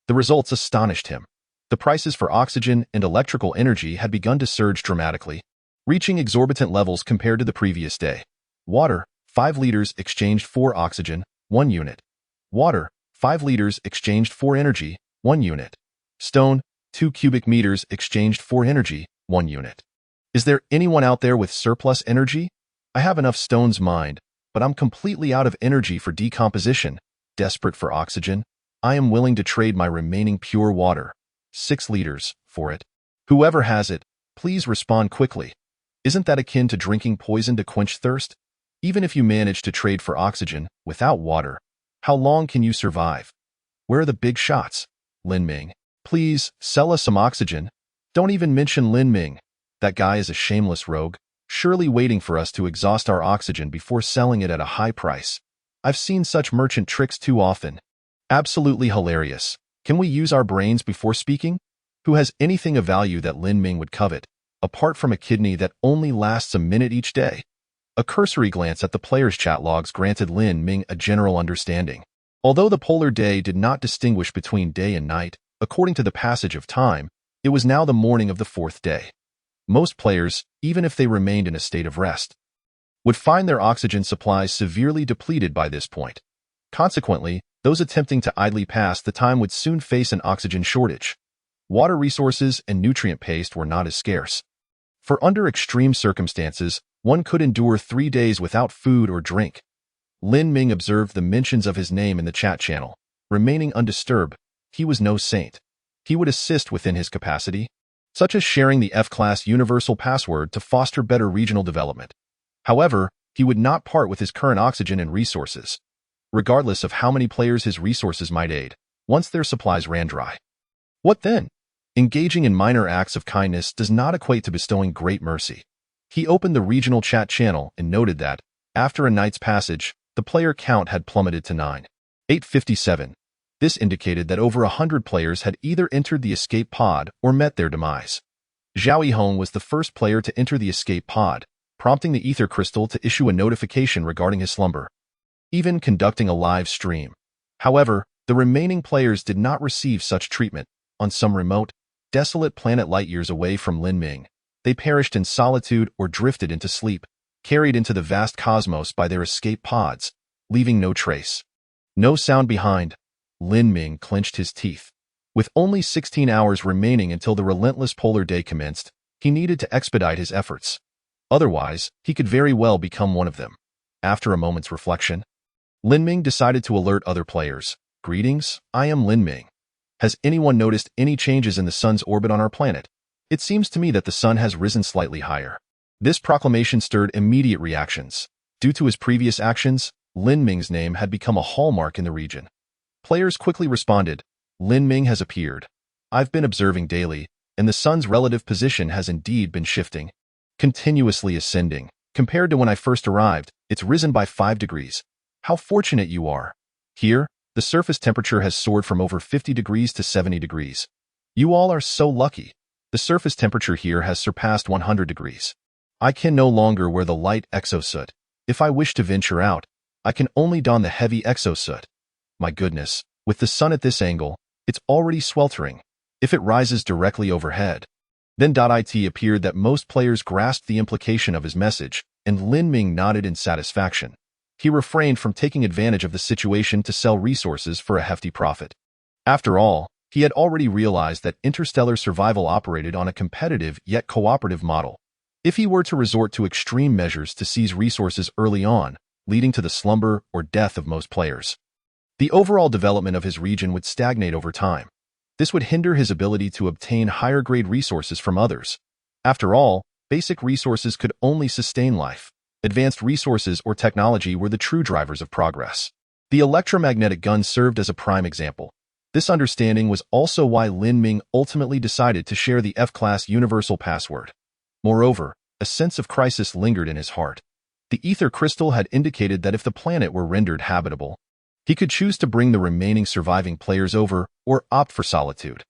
The results astonished him. The prices for oxygen and electrical energy had begun to surge dramatically, reaching exorbitant levels compared to the previous day. Water, 5 liters exchanged for oxygen, 1 unit. Water, 5 liters exchanged for energy, 1 unit. Stone, 2 cubic meters exchanged for energy, 1 unit. Is there anyone out there with surplus energy? I have enough stones mined, but I'm completely out of energy for decomposition. Desperate for oxygen, I am willing to trade my remaining pure water, 6 liters, for it. Whoever has it, please respond quickly. Isn't that akin to drinking poison to quench thirst? Even if you manage to trade for oxygen, without water, how long can you survive? Where are the big shots? Lin Ming. Please, sell us some oxygen. Don't even mention Lin Ming. That guy is a shameless rogue, surely waiting for us to exhaust our oxygen before selling it at a high price. I've seen such merchant tricks too often. Absolutely hilarious. Can we use our brains before speaking? Who has anything of value that Lin Ming would covet, apart from a kidney that only lasts a minute each day? A cursory glance at the players' chat logs granted Lin Ming a general understanding. Although the polar day did not distinguish between day and night, according to the passage of time, it was now the morning of the 4th day. Most players, even if they remained in a state of rest, would find their oxygen supplies severely depleted by this point. Consequently, those attempting to idly pass the time would soon face an oxygen shortage. Water resources and nutrient paste were not as scarce. For under extreme circumstances, one could endure 3 days without food or drink. Lin Ming observed the mentions of his name in the chat channel. Remaining undisturbed, he was no saint. He would assist within his capacity, such as sharing the F-class universal password to foster better regional development. However, he would not part with his current oxygen and resources, regardless of how many players his resources might aid, once their supplies ran dry. What then? Engaging in minor acts of kindness does not equate to bestowing great mercy. He opened the regional chat channel and noted that, after a night's passage, the player count had plummeted to 9,857. This indicated that over 100 players had either entered the escape pod or met their demise. Zhao Yihong was the first player to enter the escape pod, prompting the ether crystal to issue a notification regarding his slumber, even conducting a live stream. However, the remaining players did not receive such treatment. On some remote, desolate planet light-years away from Lin Ming, they perished in solitude or drifted into sleep, carried into the vast cosmos by their escape pods, leaving no trace. No sound behind. Lin Ming clenched his teeth. With only 16 hours remaining until the relentless polar day commenced, he needed to expedite his efforts. Otherwise, he could very well become one of them. After a moment's reflection, Lin Ming decided to alert other players. Greetings, I am Lin Ming. Has anyone noticed any changes in the sun's orbit on our planet? It seems to me that the sun has risen slightly higher. This proclamation stirred immediate reactions. Due to his previous actions, Lin Ming's name had become a hallmark in the region. Players quickly responded, Lin Ming has appeared. I've been observing daily, and the sun's relative position has indeed been shifting, continuously ascending. Compared to when I first arrived, it's risen by 5 degrees. How fortunate you are. Here, the surface temperature has soared from over 50 degrees to 70 degrees. You all are so lucky. The surface temperature here has surpassed 100 degrees. I can no longer wear the light exosuit. If I wish to venture out, I can only don the heavy exosuit. My goodness, with the sun at this angle, it's already sweltering. If it rises directly overhead. Then it appeared that most players grasped the implication of his message, and Lin Ming nodded in satisfaction. He refrained from taking advantage of the situation to sell resources for a hefty profit. After all, he had already realized that interstellar survival operated on a competitive yet cooperative model. If he were to resort to extreme measures to seize resources early on, leading to the slumber or death of most players, the overall development of his region would stagnate over time. This would hinder his ability to obtain higher-grade resources from others. After all, basic resources could only sustain life. Advanced resources or technology were the true drivers of progress. The electromagnetic gun served as a prime example. This understanding was also why Lin Ming ultimately decided to share the F-class universal password. Moreover, a sense of crisis lingered in his heart. The ether crystal had indicated that if the planet were rendered habitable, he could choose to bring the remaining surviving players over or opt for solitude.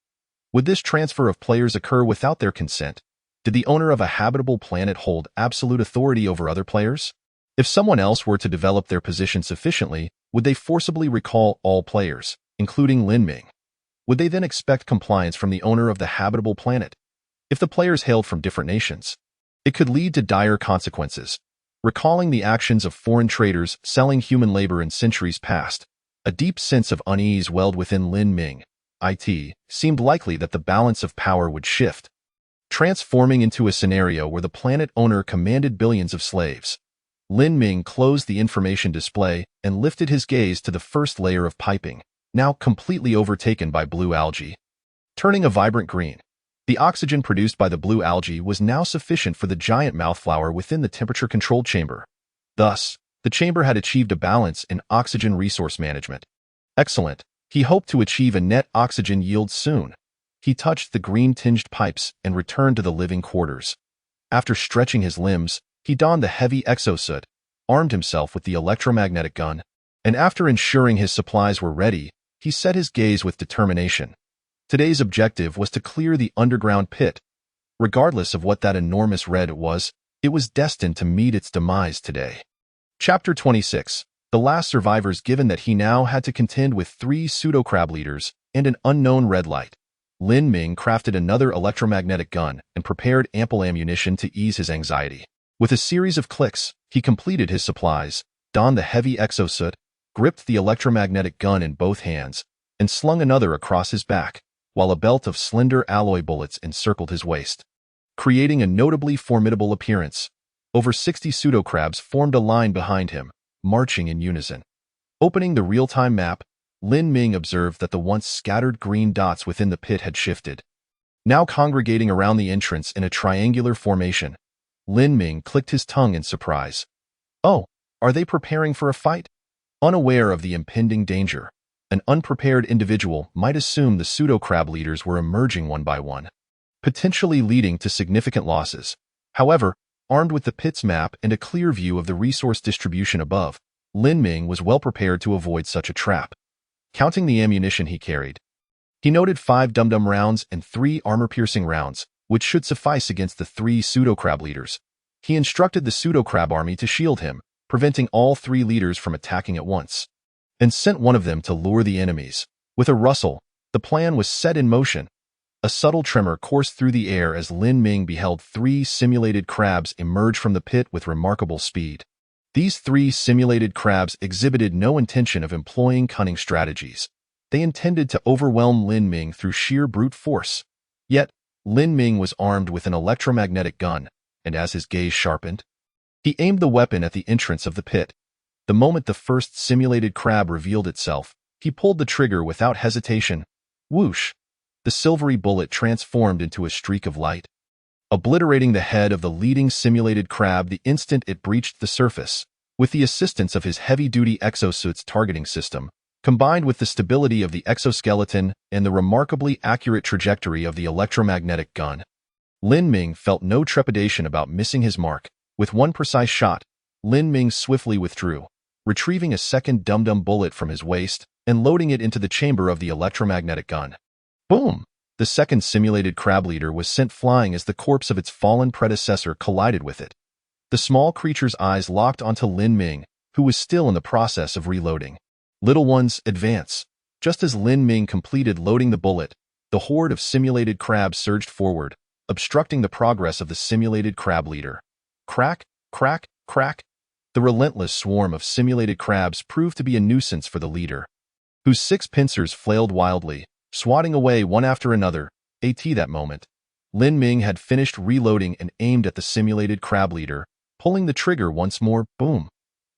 Would this transfer of players occur without their consent? Did the owner of a habitable planet hold absolute authority over other players? If someone else were to develop their position sufficiently, would they forcibly recall all players, including Lin Ming? Would they then expect compliance from the owner of the habitable planet? If the players hailed from different nations, it could lead to dire consequences. Recalling the actions of foreign traders selling human labor in centuries past, a deep sense of unease welled within Lin Ming. It seemed likely that the balance of power would shift, transforming into a scenario where the planet owner commanded billions of slaves. Lin Ming closed the information display and lifted his gaze to the first layer of piping, now completely overtaken by blue algae, turning a vibrant green. The oxygen produced by the blue algae was now sufficient for the giant mouthflower within the temperature-controlled chamber. Thus, the chamber had achieved a balance in oxygen resource management. Excellent. He hoped to achieve a net oxygen yield soon. He touched the green-tinged pipes and returned to the living quarters. After stretching his limbs, he donned the heavy exosuit, armed himself with the electromagnetic gun, and after ensuring his supplies were ready, he set his gaze with determination. Today's objective was to clear the underground pit. Regardless of what that enormous red was, it was destined to meet its demise today. Chapter 26. The last survivors. Given that he now had to contend with 3 pseudo-crab leaders and an unknown red light, Lin Ming crafted another electromagnetic gun and prepared ample ammunition to ease his anxiety. With a series of clicks, he completed his supplies, donned the heavy exosuit, gripped the electromagnetic gun in both hands, and slung another across his back, while a belt of slender alloy bullets encircled his waist, creating a notably formidable appearance. Over 60 pseudo-crabs formed a line behind him, marching in unison. Opening the real-time map, Lin Ming observed that the once scattered green dots within the pit had shifted, now congregating around the entrance in a triangular formation. Lin Ming clicked his tongue in surprise. Oh, are they preparing for a fight? Unaware of the impending danger, an unprepared individual might assume the pseudo-crab leaders were emerging one by one, potentially leading to significant losses. However, armed with the pit's map and a clear view of the resource distribution above, Lin Ming was well prepared to avoid such a trap. Counting the ammunition he carried, he noted 5 dum-dum rounds and 3 armor-piercing rounds, which should suffice against the 3 pseudo-crab leaders. He instructed the pseudo-crab army to shield him, preventing all 3 leaders from attacking at once, and sent one of them to lure the enemies. With a rustle, the plan was set in motion. A subtle tremor coursed through the air as Lin Ming beheld 3 simulated crabs emerge from the pit with remarkable speed. These 3 simulated crabs exhibited no intention of employing cunning strategies. They intended to overwhelm Lin Ming through sheer brute force. Yet, Lin Ming was armed with an electromagnetic gun, and as his gaze sharpened, he aimed the weapon at the entrance of the pit. The moment the first simulated crab revealed itself, he pulled the trigger without hesitation. Whoosh! The silvery bullet transformed into a streak of light, obliterating the head of the leading simulated crab the instant it breached the surface. With the assistance of his heavy-duty exosuit's targeting system, combined with the stability of the exoskeleton and the remarkably accurate trajectory of the electromagnetic gun, Lin Ming felt no trepidation about missing his mark. With one precise shot, Lin Ming swiftly withdrew, retrieving a second dum-dum bullet from his waist and loading it into the chamber of the electromagnetic gun. Boom! The second simulated crab leader was sent flying as the corpse of its fallen predecessor collided with it. The small creature's eyes locked onto Lin Ming, who was still in the process of reloading. Little ones, advance. Just as Lin Ming completed loading the bullet, the horde of simulated crabs surged forward, obstructing the progress of the simulated crab leader. Crack, crack, crack. The relentless swarm of simulated crabs proved to be a nuisance for the leader, whose 6 pincers flailed wildly, swatting away one after another. At that moment, Lin Ming had finished reloading and aimed at the simulated crab leader, pulling the trigger once more. Boom!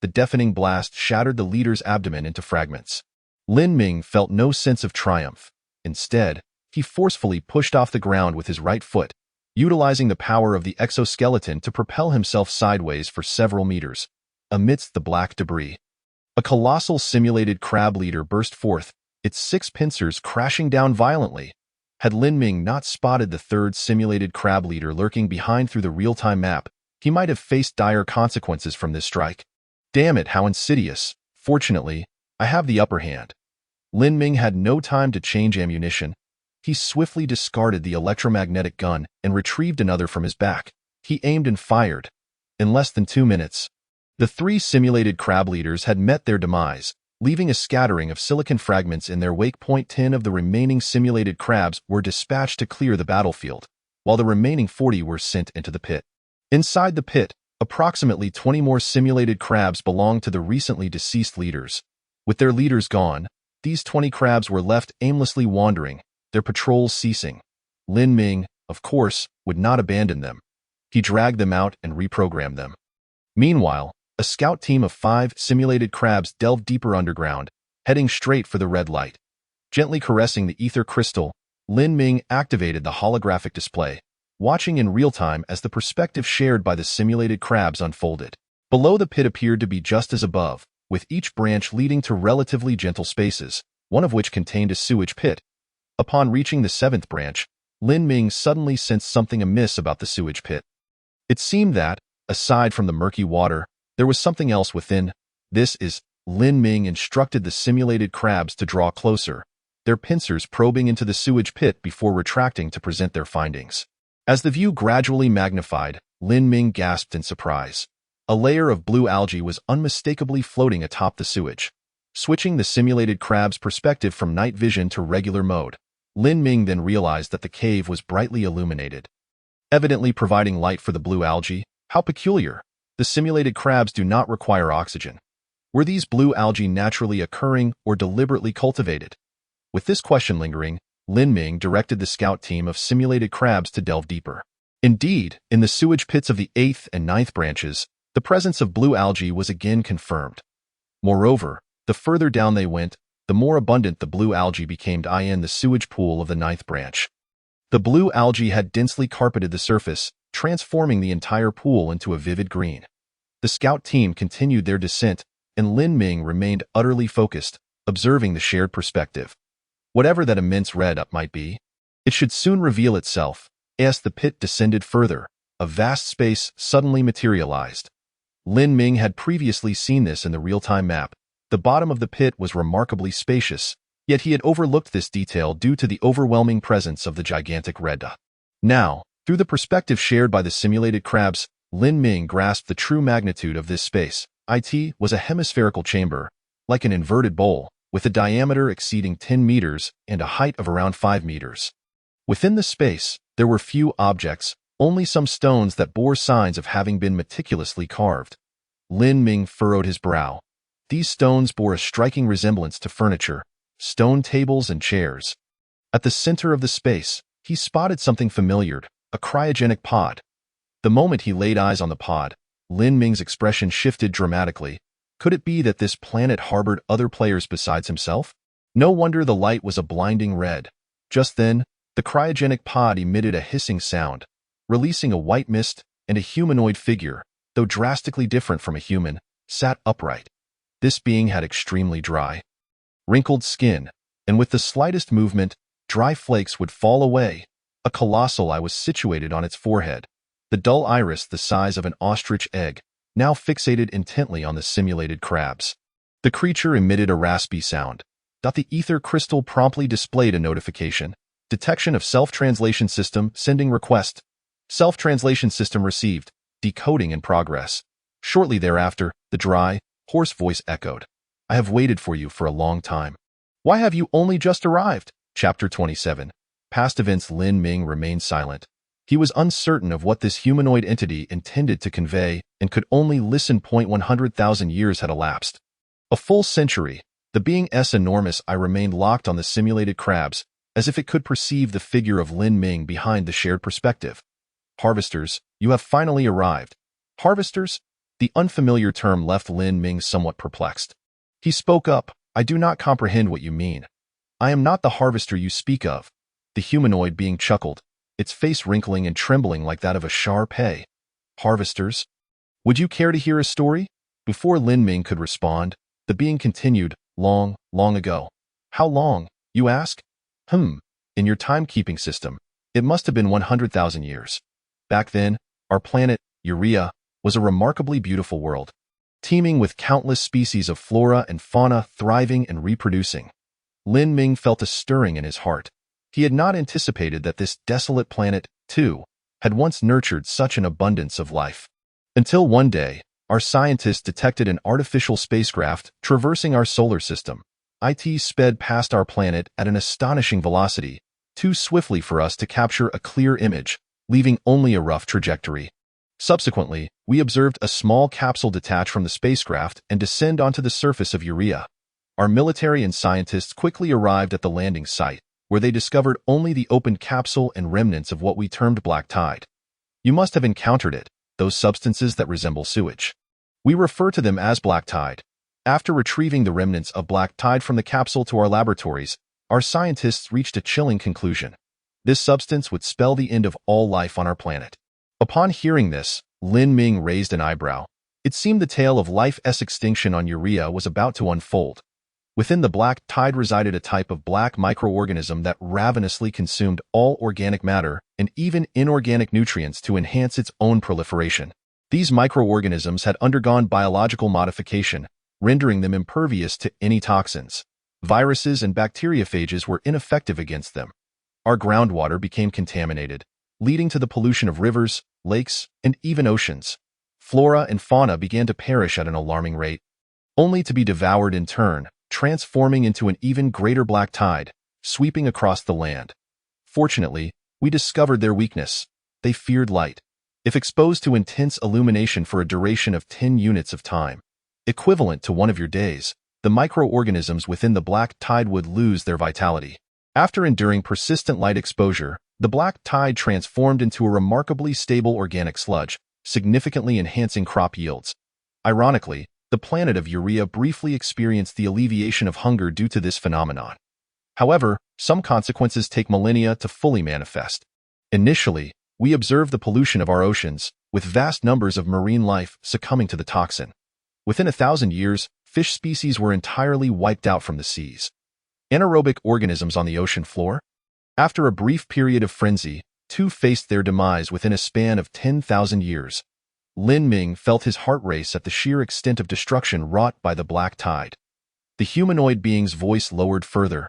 The deafening blast shattered the leader's abdomen into fragments. Lin Ming felt no sense of triumph. Instead, he forcefully pushed off the ground with his right foot, utilizing the power of the exoskeleton to propel himself sideways for several meters. Amidst the black debris, a colossal simulated crab leader burst forth, its 6 pincers crashing down violently. Had Lin Ming not spotted the third simulated crab leader lurking behind through the real-time map, he might have faced dire consequences from this strike. Damn it, how insidious. Fortunately, I have the upper hand. Lin Ming had no time to change ammunition. He swiftly discarded the electromagnetic gun and retrieved another from his back. He aimed and fired. In less than 2 minutes, the 3 simulated crab leaders had met their demise, leaving a scattering of silicon fragments in their wake. 10 of the remaining simulated crabs were dispatched to clear the battlefield, while the remaining 40 were sent into the pit. Inside the pit, approximately 20 more simulated crabs belonged to the recently deceased leaders. With their leaders gone, these 20 crabs were left aimlessly wandering, their patrols ceasing. Lin Ming, of course, would not abandon them. He dragged them out and reprogrammed them. Meanwhile, a scout team of 5 simulated crabs delved deeper underground, heading straight for the red light. Gently caressing the ether crystal, Lin Ming activated the holographic display, watching in real time as the perspective shared by the simulated crabs unfolded. Below the pit appeared to be just as above, with each branch leading to relatively gentle spaces, one of which contained a sewage pit. Upon reaching the 7th branch, Lin Ming suddenly sensed something amiss about the sewage pit. It seemed that, aside from the murky water, there was something else within. Lin Ming instructed the simulated crabs to draw closer, their pincers probing into the sewage pit before retracting to present their findings. As the view gradually magnified, Lin Ming gasped in surprise. A layer of blue algae was unmistakably floating atop the sewage. Switching the simulated crab's perspective from night vision to regular mode, Lin Ming then realized that the cave was brightly illuminated, evidently providing light for the blue algae. How peculiar! The simulated crabs do not require oxygen. Were these blue algae naturally occurring or deliberately cultivated? With this question lingering, Lin Ming directed the scout team of simulated crabs to delve deeper. Indeed, in the sewage pits of the 8th and 9th branches, the presence of blue algae was again confirmed. Moreover, the further down they went, the more abundant the blue algae became in the sewage pool of the 9th branch. The blue algae had densely carpeted the surface, transforming the entire pool into a vivid green. The scout team continued their descent, and Lin Ming remained utterly focused, observing the shared perspective. Whatever that immense red up might be, it should soon reveal itself. As the pit descended further, a vast space suddenly materialized. Lin Ming had previously seen this in the real-time map. The bottom of the pit was remarkably spacious, yet he had overlooked this detail due to the overwhelming presence of the gigantic red dot. Now, through the perspective shared by the simulated crabs, Lin Ming grasped the true magnitude of this space. It was a hemispherical chamber, like an inverted bowl, with a diameter exceeding 10 meters and a height of around 5 meters. Within the space, there were few objects, only some stones that bore signs of having been meticulously carved. Lin Ming furrowed his brow. These stones bore a striking resemblance to furniture, stone tables and chairs. At the center of the space, he spotted something familiar, a cryogenic pod. The moment he laid eyes on the pod, Lin Ming's expression shifted dramatically. Could it be that this planet harbored other players besides himself? No wonder the light was a blinding red. Just then, the cryogenic pod emitted a hissing sound, releasing a white mist, and a humanoid figure, though drastically different from a human, sat upright. This being had extremely dry, wrinkled skin, and with the slightest movement, dry flakes would fall away. A colossal eye was situated on its forehead, the dull iris the size of an ostrich egg, now fixated intently on the simulated crabs. The creature emitted a raspy sound. The ether crystal promptly displayed a notification. Detection of self-translation system sending request. Self-translation system received. Decoding in progress. Shortly thereafter, the dry, hoarse voice echoed. I have waited for you for a long time. Why have you only just arrived? Chapter 27. Past events. Lin Ming remained silent. He was uncertain of what this humanoid entity intended to convey and could only listen. 100,000 years had elapsed. A full century. The being's enormous eye remained locked on the simulated crabs, as if it could perceive the figure of Lin Ming behind the shared perspective. Harvesters, you have finally arrived. Harvesters? The unfamiliar term left Lin Ming somewhat perplexed. He spoke up. I do not comprehend what you mean. I am not the harvester you speak of. The humanoid being chuckled, its face wrinkling and trembling like that of a Shar-Pei. Harvesters? Would you care to hear a story? Before Lin Ming could respond, the being continued, long, long ago. How long, you ask? In your timekeeping system, it must have been 100,000 years. Back then, our planet, Urea, was a remarkably beautiful world, teeming with countless species of flora and fauna thriving and reproducing. Lin Ming felt a stirring in his heart. He had not anticipated that this desolate planet, too, had once nurtured such an abundance of life. Until one day, our scientists detected an artificial spacecraft traversing our solar system. It sped past our planet at an astonishing velocity, too swiftly for us to capture a clear image, leaving only a rough trajectory. Subsequently, we observed a small capsule detach from the spacecraft and descend onto the surface of Urea. Our military and scientists quickly arrived at the landing site, where they discovered only the opened capsule and remnants of what we termed black tide. You must have encountered it, those substances that resemble sewage. We refer to them as black tide. After retrieving the remnants of black tide from the capsule to our laboratories, our scientists reached a chilling conclusion. This substance would spell the end of all life on our planet. Upon hearing this, Lin Ming raised an eyebrow. It seemed the tale of life's extinction on Urea was about to unfold. Within the black tide resided a type of black microorganism that ravenously consumed all organic matter and even inorganic nutrients to enhance its own proliferation. These microorganisms had undergone biological modification, rendering them impervious to any toxins. Viruses and bacteriophages were ineffective against them. Our groundwater became contaminated, leading to the pollution of rivers, lakes, and even oceans. Flora and fauna began to perish at an alarming rate, only to be devoured in turn, transforming into an even greater black tide, sweeping across the land. Fortunately, we discovered their weakness. They feared light. If exposed to intense illumination for a duration of 10 units of time, equivalent to one of your days, the microorganisms within the black tide would lose their vitality. After enduring persistent light exposure, the black tide transformed into a remarkably stable organic sludge, significantly enhancing crop yields. Ironically, the planet of Urea briefly experienced the alleviation of hunger due to this phenomenon. However, some consequences take millennia to fully manifest. Initially, we observed the pollution of our oceans, with vast numbers of marine life succumbing to the toxin. Within 1,000 years, fish species were entirely wiped out from the seas. Anaerobic organisms on the ocean floor? After a brief period of frenzy, two faced their demise within a span of 10,000 years. Lin Ming felt his heart race at the sheer extent of destruction wrought by the black tide. The humanoid being's voice lowered further.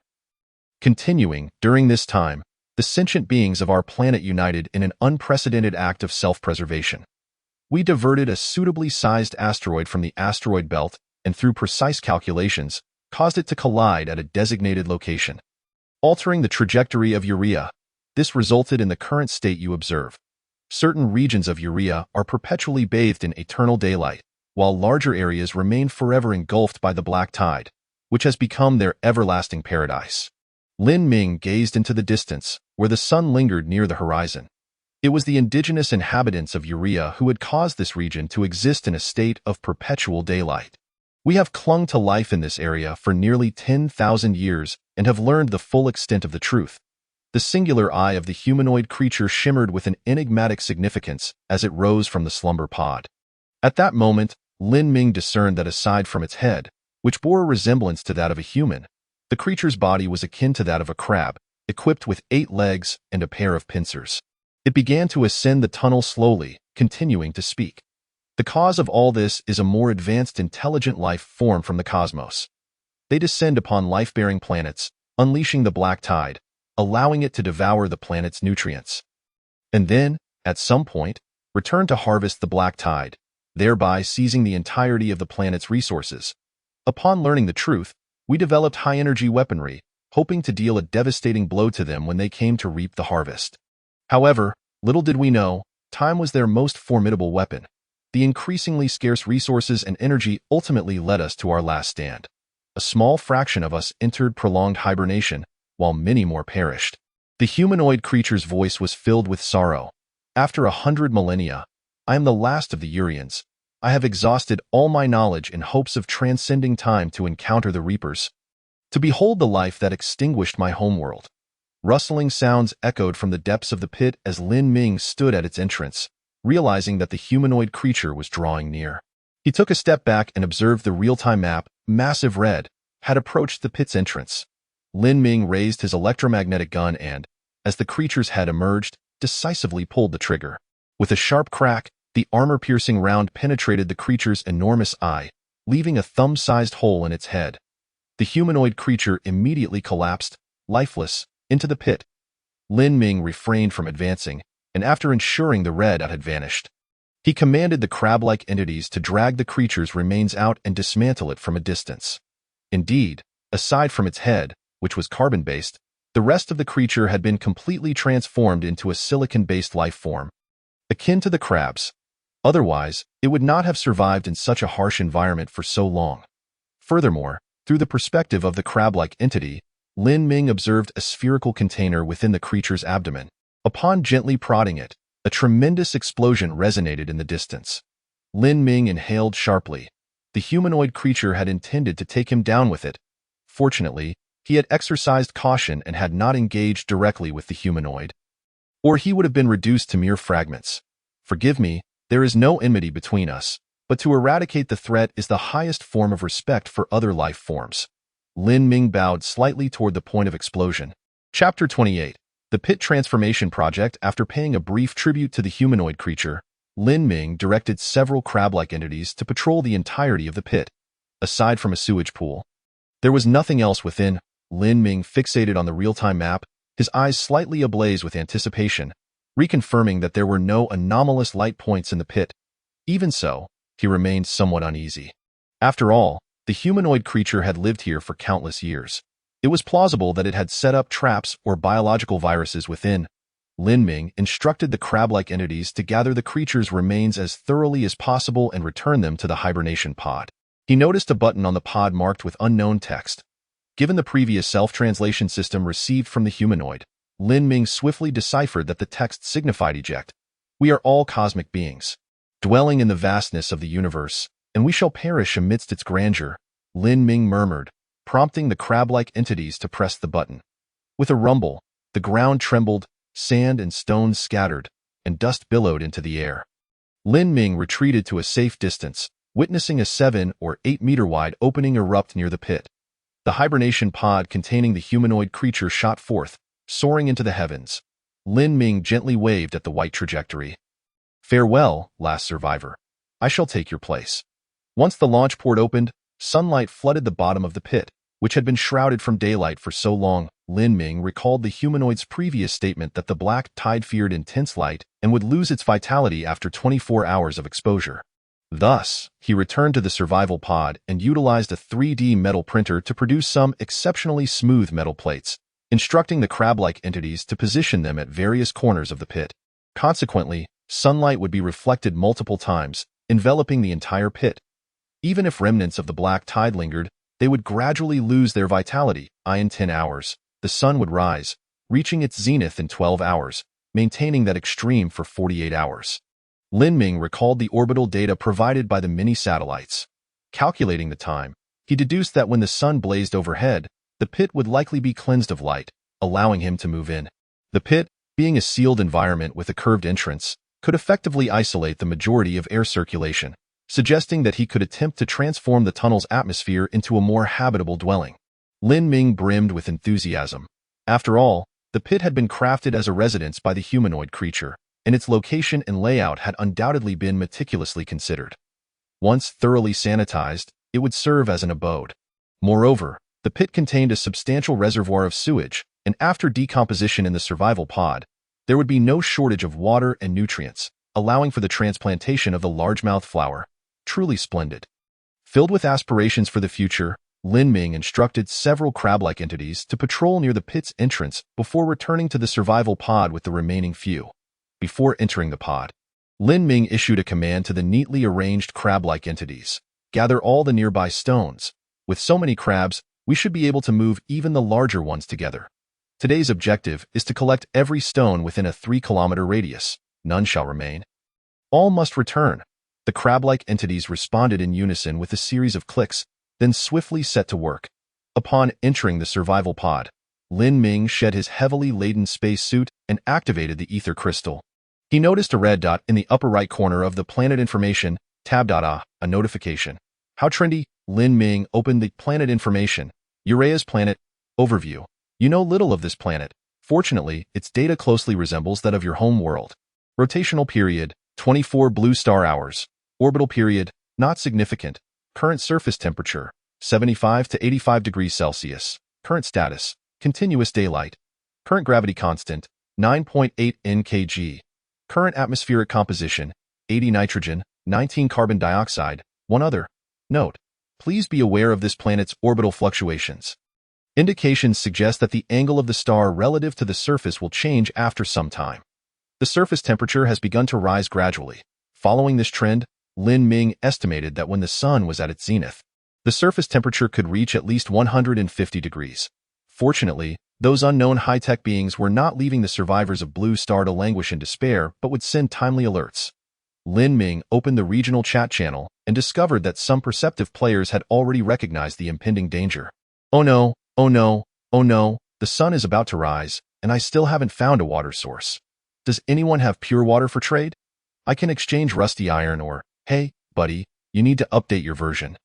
Continuing, during this time, the sentient beings of our planet united in an unprecedented act of self-preservation. We diverted a suitably sized asteroid from the asteroid belt and, through precise calculations, caused it to collide at a designated location, altering the trajectory of Urea. This resulted in the current state you observe. Certain regions of Urea are perpetually bathed in eternal daylight, while larger areas remain forever engulfed by the black tide, which has become their everlasting paradise. Lin Ming gazed into the distance, where the sun lingered near the horizon. It was the indigenous inhabitants of Urea who had caused this region to exist in a state of perpetual daylight. We have clung to life in this area for nearly 10,000 years and have learned the full extent of the truth. The singular eye of the humanoid creature shimmered with an enigmatic significance as it rose from the slumber pod. At that moment, Lin Ming discerned that aside from its head, which bore a resemblance to that of a human, the creature's body was akin to that of a crab, equipped with 8 legs and a pair of pincers. It began to ascend the tunnel slowly, continuing to speak. The cause of all this is a more advanced intelligent life form from the cosmos. They descend upon life-bearing planets, unleashing the black tide, allowing it to devour the planet's nutrients. And then, at some point, return to harvest the black tide, thereby seizing the entirety of the planet's resources. Upon learning the truth, we developed high-energy weaponry, hoping to deal a devastating blow to them when they came to reap the harvest. However, little did we know, time was their most formidable weapon. The increasingly scarce resources and energy ultimately led us to our last stand. A small fraction of us entered prolonged hibernation, while many more perished. The humanoid creature's voice was filled with sorrow. After 100 millennia, I am the last of the Urians. I have exhausted all my knowledge in hopes of transcending time to encounter the Reapers, to behold the life that extinguished my homeworld. Rustling sounds echoed from the depths of the pit as Lin Ming stood at its entrance, realizing that the humanoid creature was drawing near. He took a step back and observed the real-time map, Massive Red, had approached the pit's entrance. Lin Ming raised his electromagnetic gun and, as the creature's head emerged, decisively pulled the trigger. With a sharp crack, the armor-piercing round penetrated the creature's enormous eye, leaving a thumb-sized hole in its head. The humanoid creature immediately collapsed, lifeless, into the pit. Lin Ming refrained from advancing, and after ensuring the red had vanished, he commanded the crab-like entities to drag the creature's remains out and dismantle it from a distance. Indeed, aside from its head, which was carbon-based, the rest of the creature had been completely transformed into a silicon-based life form, akin to the crabs. Otherwise, it would not have survived in such a harsh environment for so long. Furthermore, through the perspective of the crab-like entity, Lin Ming observed a spherical container within the creature's abdomen. Upon gently prodding it, a tremendous explosion resonated in the distance. Lin Ming inhaled sharply. The humanoid creature had intended to take him down with it. Fortunately, he had exercised caution and had not engaged directly with the humanoid, or he would have been reduced to mere fragments. Forgive me, there is no enmity between us, but to eradicate the threat is the highest form of respect for other life forms. Lin Ming bowed slightly toward the point of explosion. Chapter 28. The Pit Transformation Project. After paying a brief tribute to the humanoid creature, Lin Ming directed several crab-like entities to patrol the entirety of the pit. Aside from a sewage pool, there was nothing else within. Lin Ming fixated on the real-time map, his eyes slightly ablaze with anticipation, reconfirming that there were no anomalous light points in the pit. Even so, he remained somewhat uneasy. After all, the humanoid creature had lived here for countless years. It was plausible that it had set up traps or biological viruses within. Lin Ming instructed the crab-like entities to gather the creature's remains as thoroughly as possible and return them to the hibernation pod. He noticed a button on the pod marked with unknown text. Given the previous self-translation system received from the humanoid, Lin Ming swiftly deciphered that the text signified eject. We are all cosmic beings, dwelling in the vastness of the universe, and we shall perish amidst its grandeur, Lin Ming murmured, prompting the crab-like entities to press the button. With a rumble, the ground trembled, sand and stones scattered, and dust billowed into the air. Lin Ming retreated to a safe distance, witnessing a 7 or 8 meter wide opening erupt near the pit. The hibernation pod containing the humanoid creature shot forth, soaring into the heavens. Lin Ming gently waved at the white trajectory. "Farewell, last survivor. I shall take your place." Once the launch port opened, sunlight flooded the bottom of the pit, which had been shrouded from daylight for so long. Lin Ming recalled the humanoid's previous statement that the black tide feared intense light and would lose its vitality after 24 hours of exposure. Thus, he returned to the survival pod and utilized a 3D metal printer to produce some exceptionally smooth metal plates, instructing the crab-like entities to position them at various corners of the pit. Consequently, sunlight would be reflected multiple times, enveloping the entire pit. Even if remnants of the black tide lingered, they would gradually lose their vitality. In 10 hours, the sun would rise, reaching its zenith in 12 hours, maintaining that extreme for 48 hours. Lin Ming recalled the orbital data provided by the mini-satellites. Calculating the time, he deduced that when the sun blazed overhead, the pit would likely be cleansed of light, allowing him to move in. The pit, being a sealed environment with a curved entrance, could effectively isolate the majority of air circulation, suggesting that he could attempt to transform the tunnel's atmosphere into a more habitable dwelling. Lin Ming brimmed with enthusiasm. After all, the pit had been crafted as a residence by the humanoid creature, and its location and layout had undoubtedly been meticulously considered. Once thoroughly sanitized, it would serve as an abode. Moreover, the pit contained a substantial reservoir of sewage, and after decomposition in the survival pod, there would be no shortage of water and nutrients, allowing for the transplantation of the largemouth flower. Truly splendid. Filled with aspirations for the future, Lin Ming instructed several crab-like entities to patrol near the pit's entrance before returning to the survival pod with the remaining few. Before entering the pod, Lin Ming issued a command to the neatly arranged crab-like entities. "Gather all the nearby stones. With so many crabs, we should be able to move even the larger ones together. Today's objective is to collect every stone within a 3-kilometer radius. None shall remain. All must return." The crab-like entities responded in unison with a series of clicks, then swiftly set to work. Upon entering the survival pod, Lin Ming shed his heavily laden space suit and activated the ether crystal. He noticed a red dot in the upper right corner of the planet information tab. A notification. "How trendy." Lin Ming opened the planet information. "Uraea's planet. Overview. You know little of this planet. Fortunately, its data closely resembles that of your home world. Rotational period, 24 blue star hours. Orbital period, not significant. Current surface temperature, 75 to 85 degrees Celsius. Current status, continuous daylight. Current gravity constant, 9.8 nkg. Current atmospheric composition, 80 nitrogen, 19 carbon dioxide. One other note. Please be aware of this planet's orbital fluctuations. Indications suggest that the angle of the star relative to the surface will change after some time. The surface temperature has begun to rise gradually. Following this trend, Lin Ming estimated that when the sun was at its zenith, the surface temperature could reach at least 150 degrees. Fortunately, those unknown high-tech beings were not leaving the survivors of Blue Star to languish in despair, but would send timely alerts. Lin Ming opened the regional chat channel and discovered that some perceptive players had already recognized the impending danger. "Oh no, oh no, oh no, the sun is about to rise, and I still haven't found a water source. Does anyone have pure water for trade? I can exchange rusty iron or, hey, buddy, you need to update your version.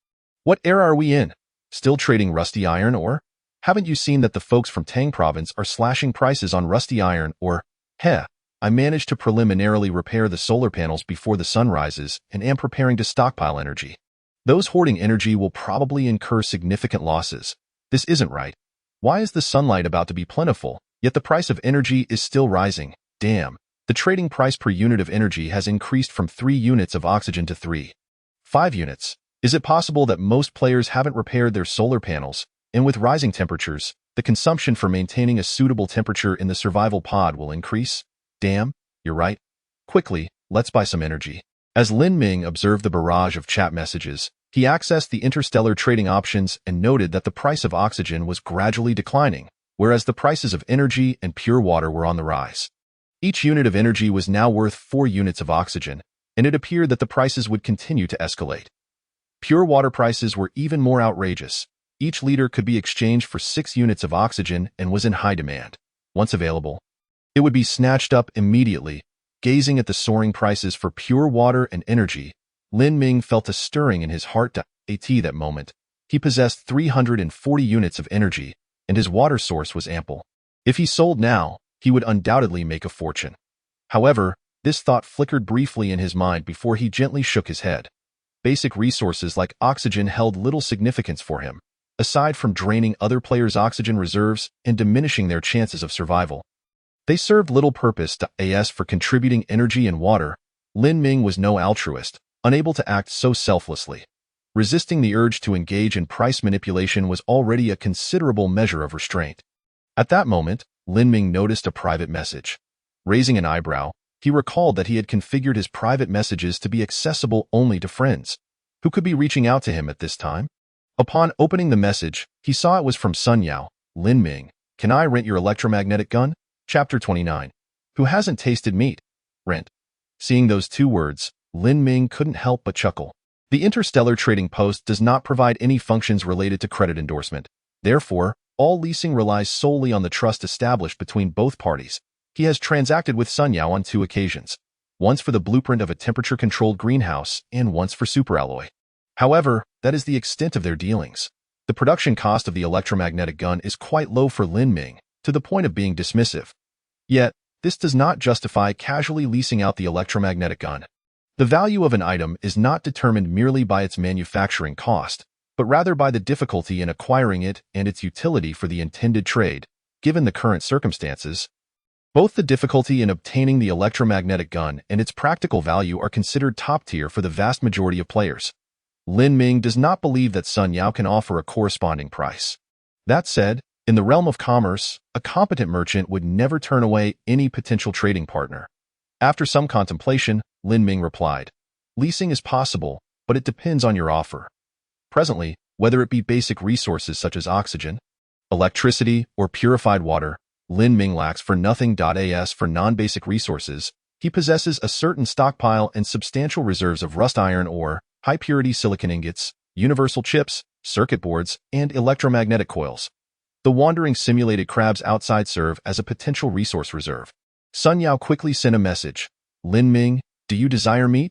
What era are we in? Still trading rusty iron or? Haven't you seen that the folks from Tang province are slashing prices on rusty iron or, heh, I managed to preliminarily repair the solar panels before the sun rises and am preparing to stockpile energy. Those hoarding energy will probably incur significant losses. This isn't right. Why is the sunlight about to be plentiful, yet the price of energy is still rising? Damn. The trading price per unit of energy has increased from 3 units of oxygen to 3.5 units. Is it possible that most players haven't repaired their solar panels, and with rising temperatures, the consumption for maintaining a suitable temperature in the survival pod will increase? Damn, you're right. Quickly, let's buy some energy." As Lin Ming observed the barrage of chat messages, he accessed the Interstellar trading options and noted that the price of oxygen was gradually declining, whereas the prices of energy and pure water were on the rise. Each unit of energy was now worth 4 units of oxygen, and it appeared that the prices would continue to escalate. Pure water prices were even more outrageous. Each liter could be exchanged for 6 units of oxygen and was in high demand. Once available, it would be snatched up immediately. Gazing at the soaring prices for pure water and energy, Lin Ming felt a stirring in his heart. At that moment, he possessed 340 units of energy, and his water source was ample. If he sold now, he would undoubtedly make a fortune. However, this thought flickered briefly in his mind before he gently shook his head. Basic resources like oxygen held little significance for him, aside from draining other players' oxygen reserves and diminishing their chances of survival. They served little purpose. As for contributing energy and water, Lin Ming was no altruist, unable to act so selflessly. Resisting the urge to engage in price manipulation was already a considerable measure of restraint. At that moment, Lin Ming noticed a private message. Raising an eyebrow, he recalled that he had configured his private messages to be accessible only to friends. Who could be reaching out to him at this time? Upon opening the message, he saw it was from Sun Yao. Lin Ming, can I rent your electromagnetic gun? Chapter 29. Who hasn't tasted meat? Rent. Seeing those two words, Lin Ming couldn't help but chuckle. The Interstellar trading post does not provide any functions related to credit endorsement. Therefore, all leasing relies solely on the trust established between both parties. He has transacted with Sun Yao on 2 occasions, once for the blueprint of a temperature-controlled greenhouse and once for superalloy. However, that is the extent of their dealings. The production cost of the electromagnetic gun is quite low for Lin Ming, to the point of being dismissive. Yet, this does not justify casually leasing out the electromagnetic gun. The value of an item is not determined merely by its manufacturing cost, but rather by the difficulty in acquiring it and its utility for the intended trade. Given the current circumstances, both the difficulty in obtaining the electromagnetic gun and its practical value are considered top tier for the vast majority of players. Lin Ming does not believe that Sun Yao can offer a corresponding price. That said, in the realm of commerce, a competent merchant would never turn away any potential trading partner. After some contemplation, Lin Ming replied, "Leasing is possible, but it depends on your offer. Presently, whether it be basic resources such as oxygen, electricity, or purified water, Lin Ming lacks for nothing. As for non-basic resources, he possesses a certain stockpile and substantial reserves of rust iron ore, high-purity silicon ingots, universal chips, circuit boards, and electromagnetic coils. The wandering simulated crabs outside serve as a potential resource reserve." Sun Yao quickly sent a message. "Lin Ming, do you desire meat?"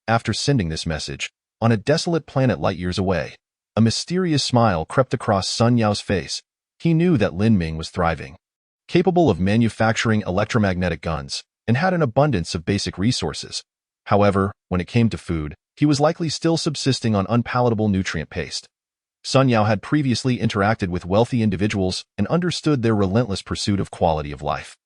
After sending this message, on a desolate planet light years away, a mysterious smile crept across Sun Yao's face. He knew that Lin Ming was thriving, capable of manufacturing electromagnetic guns, and had an abundance of basic resources. However, when it came to food, he was likely still subsisting on unpalatable nutrient paste. Sun Yao had previously interacted with wealthy individuals and understood their relentless pursuit of quality of life.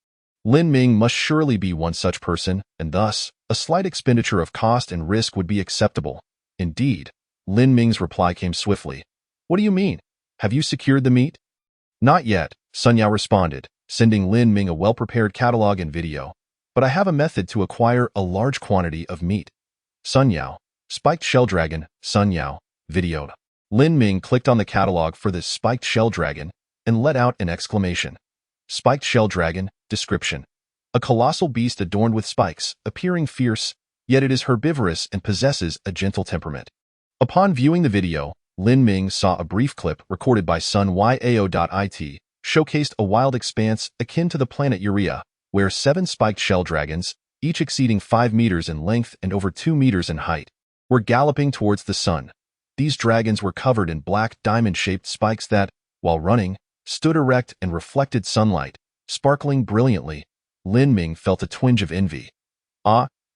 Lin Ming must surely be one such person, and thus, a slight expenditure of cost and risk would be acceptable. Indeed, Lin Ming's reply came swiftly. "What do you mean? Have you secured the meat?" "Not yet," Sun Yao responded, sending Lin Ming a well-prepared catalog and video. "But I have a method to acquire a large quantity of meat." Sun Yao, spiked shell dragon, Sun Yao, video. Lin Ming clicked on the catalog for this spiked shell dragon and let out an exclamation. Spiked shell dragon, description. A colossal beast adorned with spikes, appearing fierce, yet it is herbivorous and possesses a gentle temperament. Upon viewing the video, Lin Ming saw a brief clip recorded by sunyao.it, showcased a wild expanse akin to the planet Urea, where 7 spiked shell dragons, each exceeding 5 meters in length and over 2 meters in height, were galloping towards the sun. These dragons were covered in black diamond-shaped spikes that, while running, stood erect and reflected sunlight, sparkling brilliantly. Lin Ming felt a twinge of envy.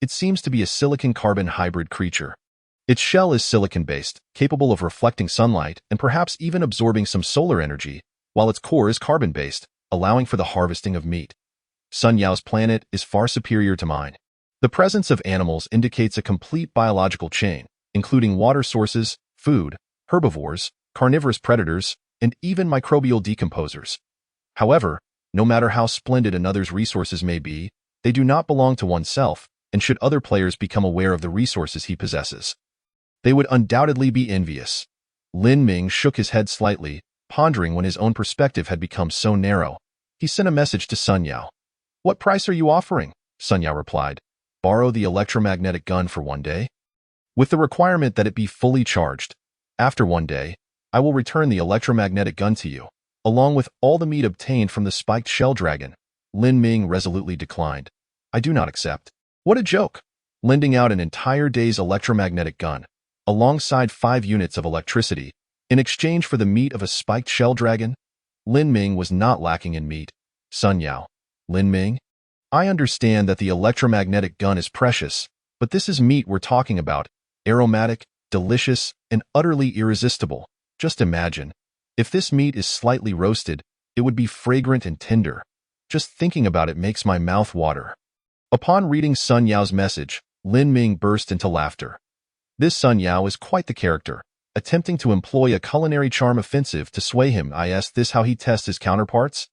It seems to be a silicon-carbon hybrid creature. Its shell is silicon-based, capable of reflecting sunlight and perhaps even absorbing some solar energy, while its core is carbon-based, allowing for the harvesting of meat. Sun Yao's planet is far superior to mine. The presence of animals indicates a complete biological chain, including water sources, food, herbivores, carnivorous predators, and even microbial decomposers. However, no matter how splendid another's resources may be, they do not belong to oneself, and should other players become aware of the resources he possesses, they would undoubtedly be envious. Lin Ming shook his head slightly, pondering when his own perspective had become so narrow. He sent a message to Sun Yao. "What price are you offering?" Sun Yao replied. "Borrow the electromagnetic gun for 1 day, with the requirement that it be fully charged. After 1 day, I will return the electromagnetic gun to you, along with all the meat obtained from the spiked shell dragon." Lin Ming resolutely declined. "I do not accept." "What a joke! lending out an entire day's electromagnetic gun, alongside 5 units of electricity, in exchange for the meat of a spiked shell dragon. Lin Ming was not lacking in meat. Sun Yao. Lin Ming? I understand that the electromagnetic gun is precious, but this is meat we're talking about. Aromatic, delicious, and utterly irresistible. Just imagine. If this meat is slightly roasted, it would be fragrant and tender. Just thinking about it makes my mouth water. Upon reading Sun Yao's message, Lin Ming burst into laughter. This Sun Yao is quite the character, attempting to employ a culinary charm offensive to sway him. Is this how he tests his counterparts?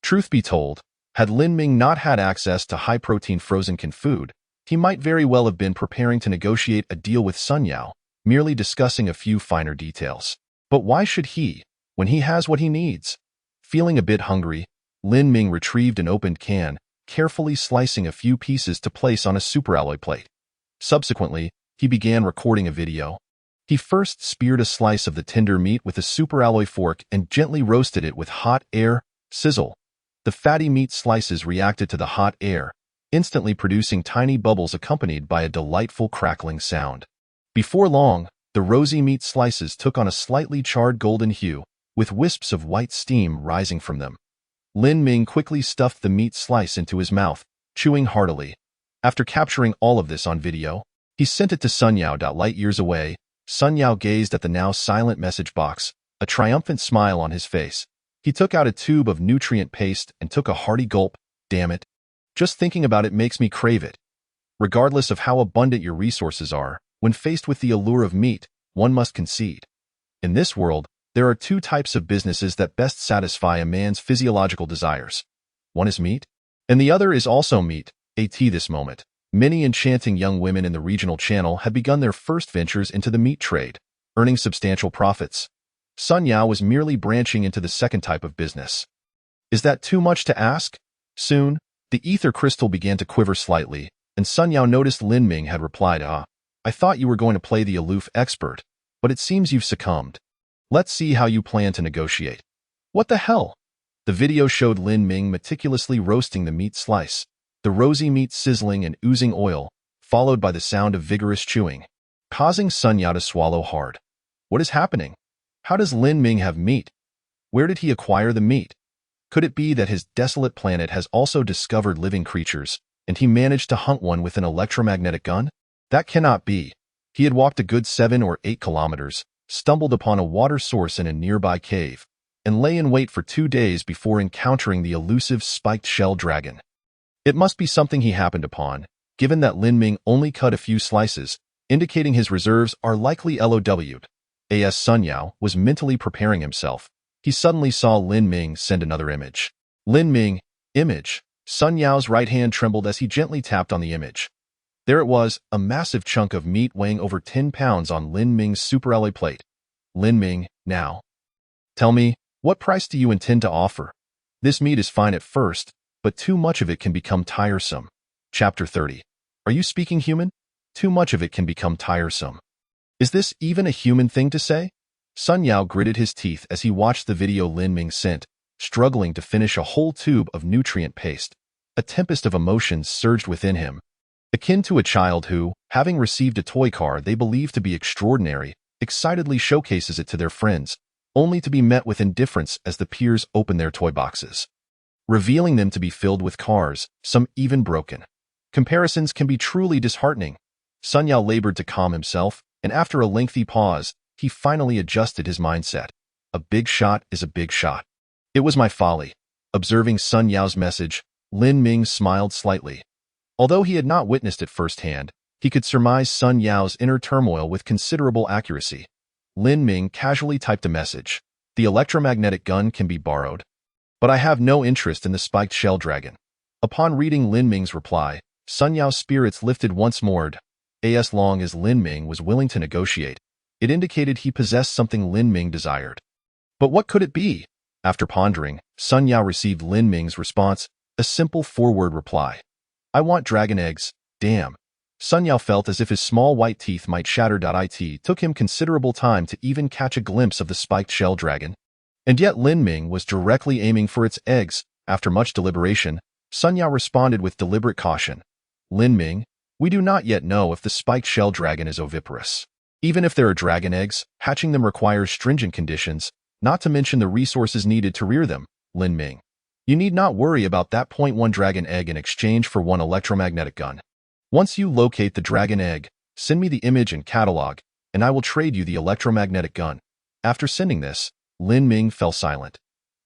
Truth be told, had Lin Ming not had access to high-protein frozen canned food, he might very well have been preparing to negotiate a deal with Sun Yao, merely discussing a few finer details. But why should he, when he has what he needs? Feeling a bit hungry, Lin Ming retrieved an opened can, carefully slicing a few pieces to place on a superalloy plate. Subsequently, he began recording a video. He first speared a slice of the tender meat with a superalloy fork and gently roasted it with hot air. Sizzle. The fatty meat slices reacted to the hot air, instantly producing tiny bubbles accompanied by a delightful crackling sound. Before long, the rosy meat slices took on a slightly charred golden hue, with wisps of white steam rising from them. Lin Ming quickly stuffed the meat slice into his mouth, chewing heartily. After capturing all of this on video, he sent it to Sun Yao. Light years away, Sun Yao gazed at the now silent message box, a triumphant smile on his face. He took out a tube of nutrient paste and took a hearty gulp. Damn it. Just thinking about it makes me crave it. Regardless of how abundant your resources are, when faced with the allure of meat, one must concede. In this world, there are 2 types of businesses that best satisfy a man's physiological desires. One is meat, and the other is also meat. At this moment, many enchanting young women in the regional channel have begun their first ventures into the meat trade, earning substantial profits. Sun Yao was merely branching into the second type of business. Is that too much to ask? Soon, the ether crystal began to quiver slightly, and Sun Yao noticed Lin Ming had replied, I thought you were going to play the aloof expert, but it seems you've succumbed. Let's see how you plan to negotiate. What the hell? The video showed Lin Ming meticulously roasting the meat slice, the rosy meat sizzling and oozing oil, followed by the sound of vigorous chewing, causing Sun Yao to swallow hard. What is happening? How does Lin Ming have meat? Where did he acquire the meat? Could it be that his desolate planet has also discovered living creatures, and he managed to hunt one with an electromagnetic gun? That cannot be. He had walked a good 7 or 8 kilometers, stumbled upon a water source in a nearby cave, and lay in wait for 2 days before encountering the elusive spiked shell dragon. It must be something he happened upon, given that Lin Ming only cut a few slices, indicating his reserves are likely LOW'd. As Sun Yao was mentally preparing himself, he suddenly saw Lin Ming send another image. Lin Ming, image. Sun Yao's right hand trembled as he gently tapped on the image. There it was, a massive chunk of meat weighing over 10 pounds on Lin Ming's superalloy plate. Lin Ming, now. Tell me, what price do you intend to offer? This meat is fine at first, but too much of it can become tiresome. Chapter 30. Are you speaking human? Too much of it can become tiresome. Is this even a human thing to say? Sun Yao gritted his teeth as he watched the video Lin Ming sent, struggling to finish a whole tube of nutrient paste. A tempest of emotions surged within him, akin to a child who, having received a toy car they believe to be extraordinary, excitedly showcases it to their friends, only to be met with indifference as the peers open their toy boxes, revealing them to be filled with cars, some even broken. Comparisons can be truly disheartening. Sun Yao labored to calm himself, and after a lengthy pause, he finally adjusted his mindset. A big shot is a big shot. It was my folly. Observing Sun Yao's message, Lin Ming smiled slightly. Although he had not witnessed it firsthand, he could surmise Sun Yao's inner turmoil with considerable accuracy. Lin Ming casually typed a message. The electromagnetic gun can be borrowed. But I have no interest in the spiked shell dragon. Upon reading Lin Ming's reply, Sun Yao's spirits lifted once more. As long as Lin Ming was willing to negotiate, it indicated he possessed something Lin Ming desired. But what could it be? After pondering, Sun Yao received Lin Ming's response, a simple 4-word reply. I want dragon eggs, damn. Sun Yao felt as if his small white teeth might shatter. It took him considerable time to even catch a glimpse of the spiked shell dragon. And yet Lin Ming was directly aiming for its eggs. After much deliberation, Sun Yao responded with deliberate caution. Lin Ming, We do not yet know if the spiked shell dragon is oviparous. Even if there are dragon eggs, hatching them requires stringent conditions, not to mention the resources needed to rear them, Lin Ming. You need not worry about that .1 dragon egg in exchange for one electromagnetic gun. Once you locate the dragon egg, send me the image and catalog, and I will trade you the electromagnetic gun. After sending this, Lin Ming fell silent.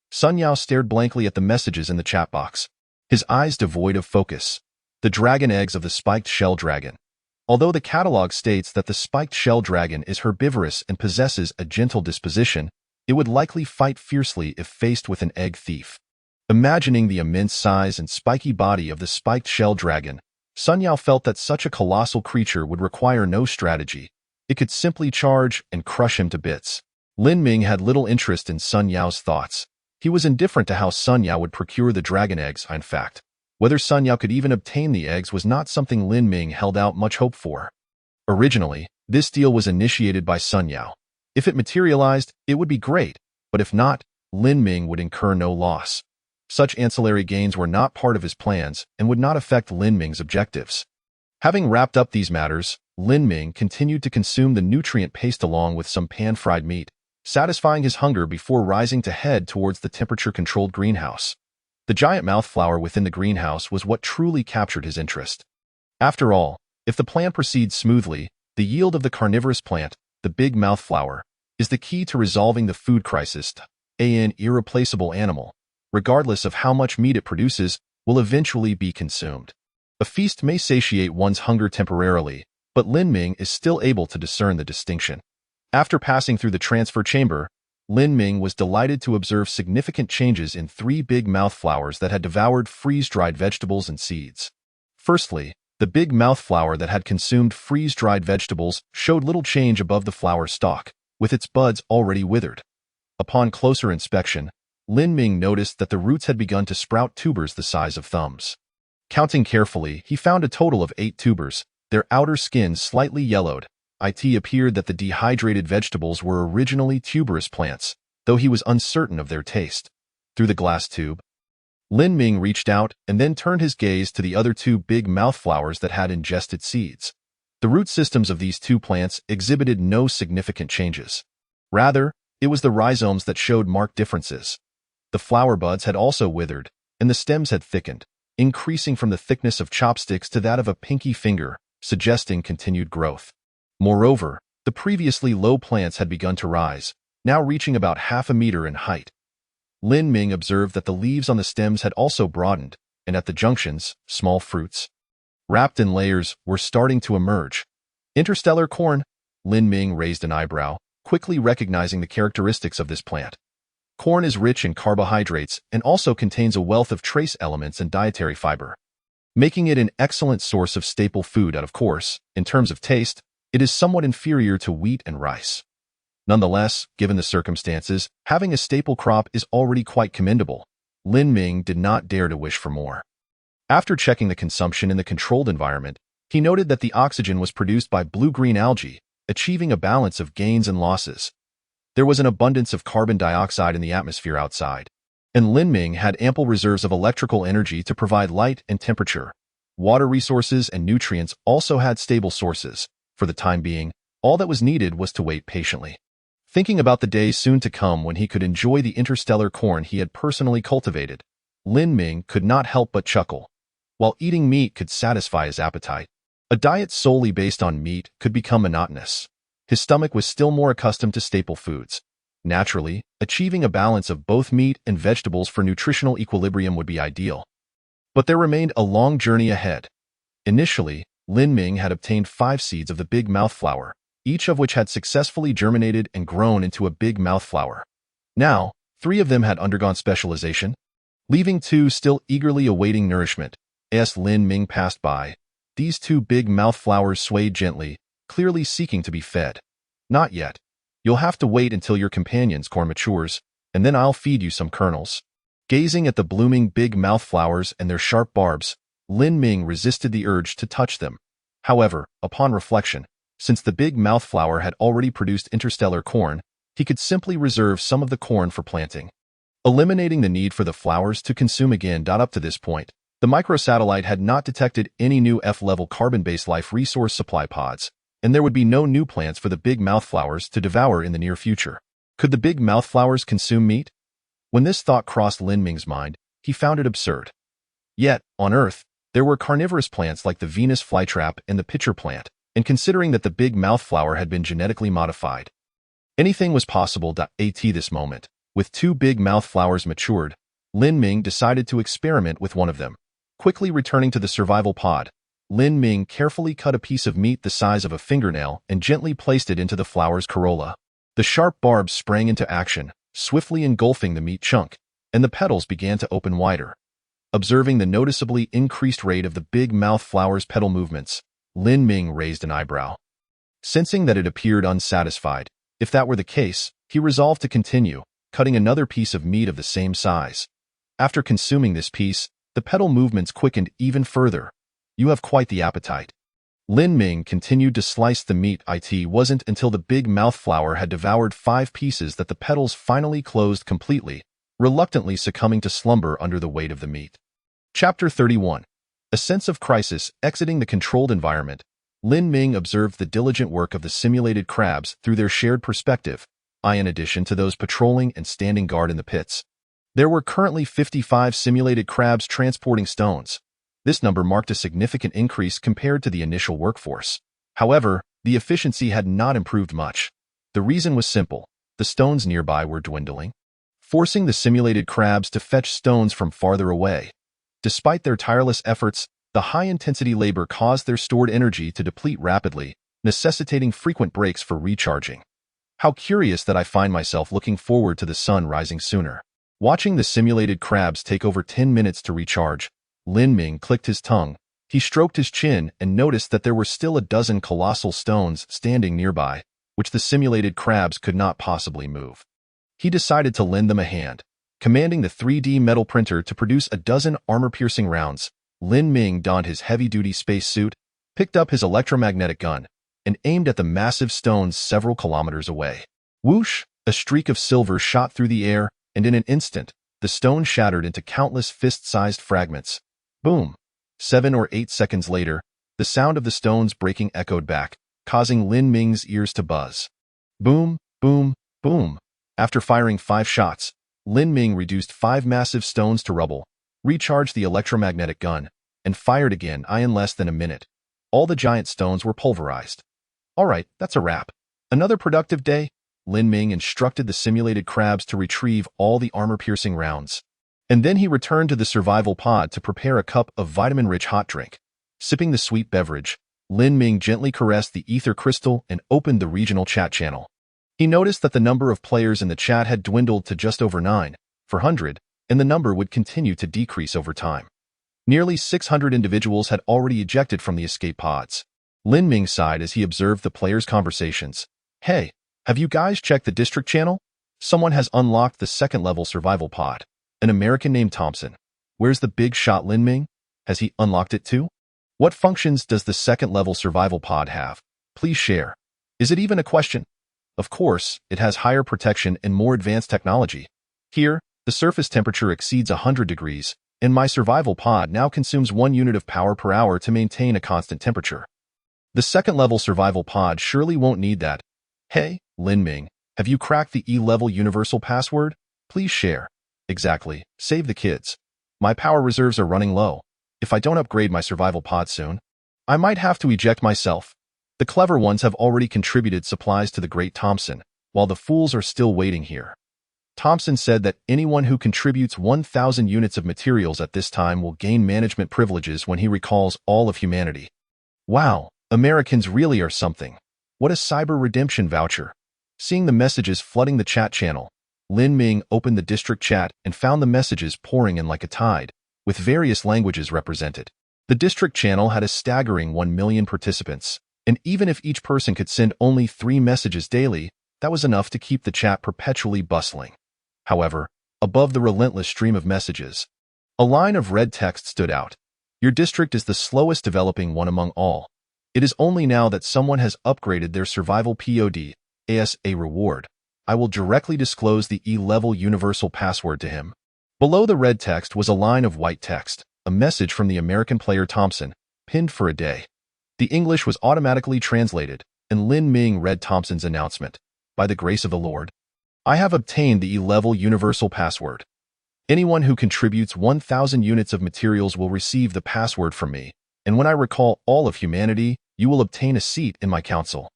Sun Yao stared blankly at the messages in the chat box, his eyes devoid of focus. The dragon eggs of the spiked shell dragon. Although the catalog states that the spiked shell dragon is herbivorous and possesses a gentle disposition, it would likely fight fiercely if faced with an egg thief. Imagining the immense size and spiky body of the spiked shell dragon, Sun Yao felt that such a colossal creature would require no strategy. It could simply charge and crush him to bits. Lin Ming had little interest in Sun Yao's thoughts. He was indifferent to how Sun Yao would procure the dragon eggs, in fact. Whether Sun Yao could even obtain the eggs was not something Lin Ming held out much hope for. Originally, this deal was initiated by Sun Yao. If it materialized, it would be great, but if not, Lin Ming would incur no loss. Such ancillary gains were not part of his plans and would not affect Lin Ming's objectives. Having wrapped up these matters, Lin Ming continued to consume the nutrient paste along with some pan-fried meat, satisfying his hunger before rising to head towards the temperature-controlled greenhouse. The giant mouth flower within the greenhouse was what truly captured his interest. After all, if the plan proceeds smoothly, the yield of the carnivorous plant, the big mouth flower, is the key to resolving the food crisis. An irreplaceable animal, regardless of how much meat it produces, will eventually be consumed. A feast may satiate one's hunger temporarily, but Lin Ming is still able to discern the distinction. After passing through the transfer chamber, Lin Ming was delighted to observe significant changes in 3 big mouth flowers that had devoured freeze-dried vegetables and seeds. Firstly, the big mouth flower that had consumed freeze-dried vegetables showed little change above the flower stalk, with its buds already withered. Upon closer inspection, Lin Ming noticed that the roots had begun to sprout tubers the size of thumbs. Counting carefully, he found a total of 8 tubers, their outer skins slightly yellowed. It appeared that the dehydrated vegetables were originally tuberous plants, though he was uncertain of their taste. Through the glass tube, Lin Ming reached out and then turned his gaze to the other 2 big mouth flowers that had ingested seeds. The root systems of these 2 plants exhibited no significant changes. Rather, it was the rhizomes that showed marked differences. The flower buds had also withered, and the stems had thickened, increasing from the thickness of chopsticks to that of a pinky finger, suggesting continued growth. Moreover, the previously low plants had begun to rise, now reaching about half a meter in height. Lin Ming observed that the leaves on the stems had also broadened, and at the junctions, small fruits, wrapped in layers, were starting to emerge. Interstellar corn? Lin Ming raised an eyebrow, quickly recognizing the characteristics of this plant. Corn is rich in carbohydrates and also contains a wealth of trace elements and dietary fiber, making it an excellent source of staple food. Of course, in terms of taste, it is somewhat inferior to wheat and rice. Nonetheless, given the circumstances, having a staple crop is already quite commendable. Lin Ming did not dare to wish for more. After checking the consumption in the controlled environment, he noted that the oxygen was produced by blue-green algae, achieving a balance of gains and losses. There was an abundance of carbon dioxide in the atmosphere outside, and Lin Ming had ample reserves of electrical energy to provide light and temperature. Water resources and nutrients also had stable sources. For the time being, all that was needed was to wait patiently. Thinking about the days soon to come when he could enjoy the interstellar corn he had personally cultivated, Lin Ming could not help but chuckle. While eating meat could satisfy his appetite, a diet solely based on meat could become monotonous. His stomach was still more accustomed to staple foods. Naturally, achieving a balance of both meat and vegetables for nutritional equilibrium would be ideal. But there remained a long journey ahead. Initially, Lin Ming had obtained 5 seeds of the big mouth flower, each of which had successfully germinated and grown into a big mouth flower. Now, 3 of them had undergone specialization, leaving 2 still eagerly awaiting nourishment. As Lin Ming passed by, these 2 big mouth flowers swayed gently, clearly seeking to be fed. Not yet. You'll have to wait until your companion's corn matures, and then I'll feed you some kernels. Gazing at the blooming big mouth flowers and their sharp barbs, Lin Ming resisted the urge to touch them. However, upon reflection, since the big mouth flower had already produced interstellar corn, he could simply reserve some of the corn for planting, eliminating the need for the flowers to consume again. Up to this point, The microsatellite had not detected any new F-level carbon-based life resource supply pods, and there would be no new plants for the big mouthflowers to devour in the near future. Could the big mouthflowers consume meat? When this thought crossed Lin Ming's mind, he found it absurd. Yet, on Earth, there were carnivorous plants like the Venus flytrap and the pitcher plant, and considering that the big mouthflower had been genetically modified, anything was possible. At this moment, with two big mouthflowers matured, Lin Ming decided to experiment with one of them. Quickly returning to the survival pod, Lin Ming carefully cut a piece of meat the size of a fingernail and gently placed it into the flower's corolla. The sharp barbs sprang into action, swiftly engulfing the meat chunk, and the petals began to open wider. Observing the noticeably increased rate of the big mouth flower's petal movements, Lin Ming raised an eyebrow. Sensing that it appeared unsatisfied, if that were the case, he resolved to continue, cutting another piece of meat of the same size. After consuming this piece, the petal movements quickened even further. You have quite the appetite. Lin Ming continued to slice the meat. It wasn't until the big mouth flower had devoured 5 pieces that the petals finally closed completely, reluctantly succumbing to slumber under the weight of the meat. Chapter 31. A sense of crisis. Exiting the controlled environment, Lin Ming observed the diligent work of the simulated crabs through their shared perspective, in addition to those patrolling and standing guard in the pits. There were currently 55 simulated crabs transporting stones. This number marked a significant increase compared to the initial workforce. However, the efficiency had not improved much. The reason was simple. The stones nearby were dwindling, forcing the simulated crabs to fetch stones from farther away. Despite their tireless efforts, the high-intensity labor caused their stored energy to deplete rapidly, necessitating frequent breaks for recharging. How curious that I find myself looking forward to the sun rising sooner. Watching the simulated crabs take over 10 minutes to recharge, Lin Ming clicked his tongue. He stroked his chin and noticed that there were still a dozen colossal stones standing nearby, which the simulated crabs could not possibly move. He decided to lend them a hand. Commanding the 3D metal printer to produce a dozen armor-piercing rounds, Lin Ming donned his heavy-duty space suit, picked up his electromagnetic gun, and aimed at the massive stones several kilometers away. Whoosh! A streak of silver shot through the air, and in an instant, the stone shattered into countless fist-sized fragments. Boom! 7 or 8 seconds later, the sound of the stones breaking echoed back, causing Lin Ming's ears to buzz. Boom, boom, boom. After firing 5 shots, Lin Ming reduced 5 massive stones to rubble, recharged the electromagnetic gun, and fired again in less than a minute. All the giant stones were pulverized. Alright, that's a wrap. Another productive day. Lin Ming instructed the simulated crabs to retrieve all the armor-piercing rounds. And then he returned to the survival pod to prepare a cup of vitamin-rich hot drink. Sipping the sweet beverage, Lin Ming gently caressed the ether crystal and opened the regional chat channel. He noticed that the number of players in the chat had dwindled to just over 9,400, and the number would continue to decrease over time. Nearly 600 individuals had already ejected from the escape pods. Lin Ming sighed as he observed the players' conversations. Hey, have you guys checked the district channel? Someone has unlocked the second-level survival pod. An American named Thompson. Where's the big shot Lin Ming? Has he unlocked it too? What functions does the second-level survival pod have? Please share. Is it even a question? Of course, it has higher protection and more advanced technology. Here, the surface temperature exceeds 100 degrees, and my survival pod now consumes 1 unit of power per hour to maintain a constant temperature. The second-level survival pod surely won't need that. Hey, Lin Ming, have you cracked the E-level universal password? Please share. Exactly. Save the kids. My power reserves are running low. If I don't upgrade my survival pod soon, I might have to eject myself. The clever ones have already contributed supplies to the great Thompson, while the fools are still waiting here. Thompson said that anyone who contributes 1,000 units of materials at this time will gain management privileges when he recalls all of humanity. Wow, Americans really are something. What a cyber redemption voucher. Seeing the messages flooding the chat channel, Lin Ming opened the district chat and found the messages pouring in like a tide, with various languages represented. The district channel had a staggering 1 million participants, and even if each person could send only 3 messages daily, that was enough to keep the chat perpetually bustling. However, above the relentless stream of messages, a line of red text stood out. Your district is the slowest developing one among all. It is only now that someone has upgraded their survival pod as a reward. I will directly disclose the E-level universal password to him. Below the red text was a line of white text. a message from the American player Thompson, pinned for a day. The English was automatically translated, and Lin Ming read Thompson's announcement. By the grace of the Lord, I have obtained the E-level universal password. Anyone who contributes 1,000 units of materials will receive the password from me, and when I recall all of humanity, you will obtain a seat in my council.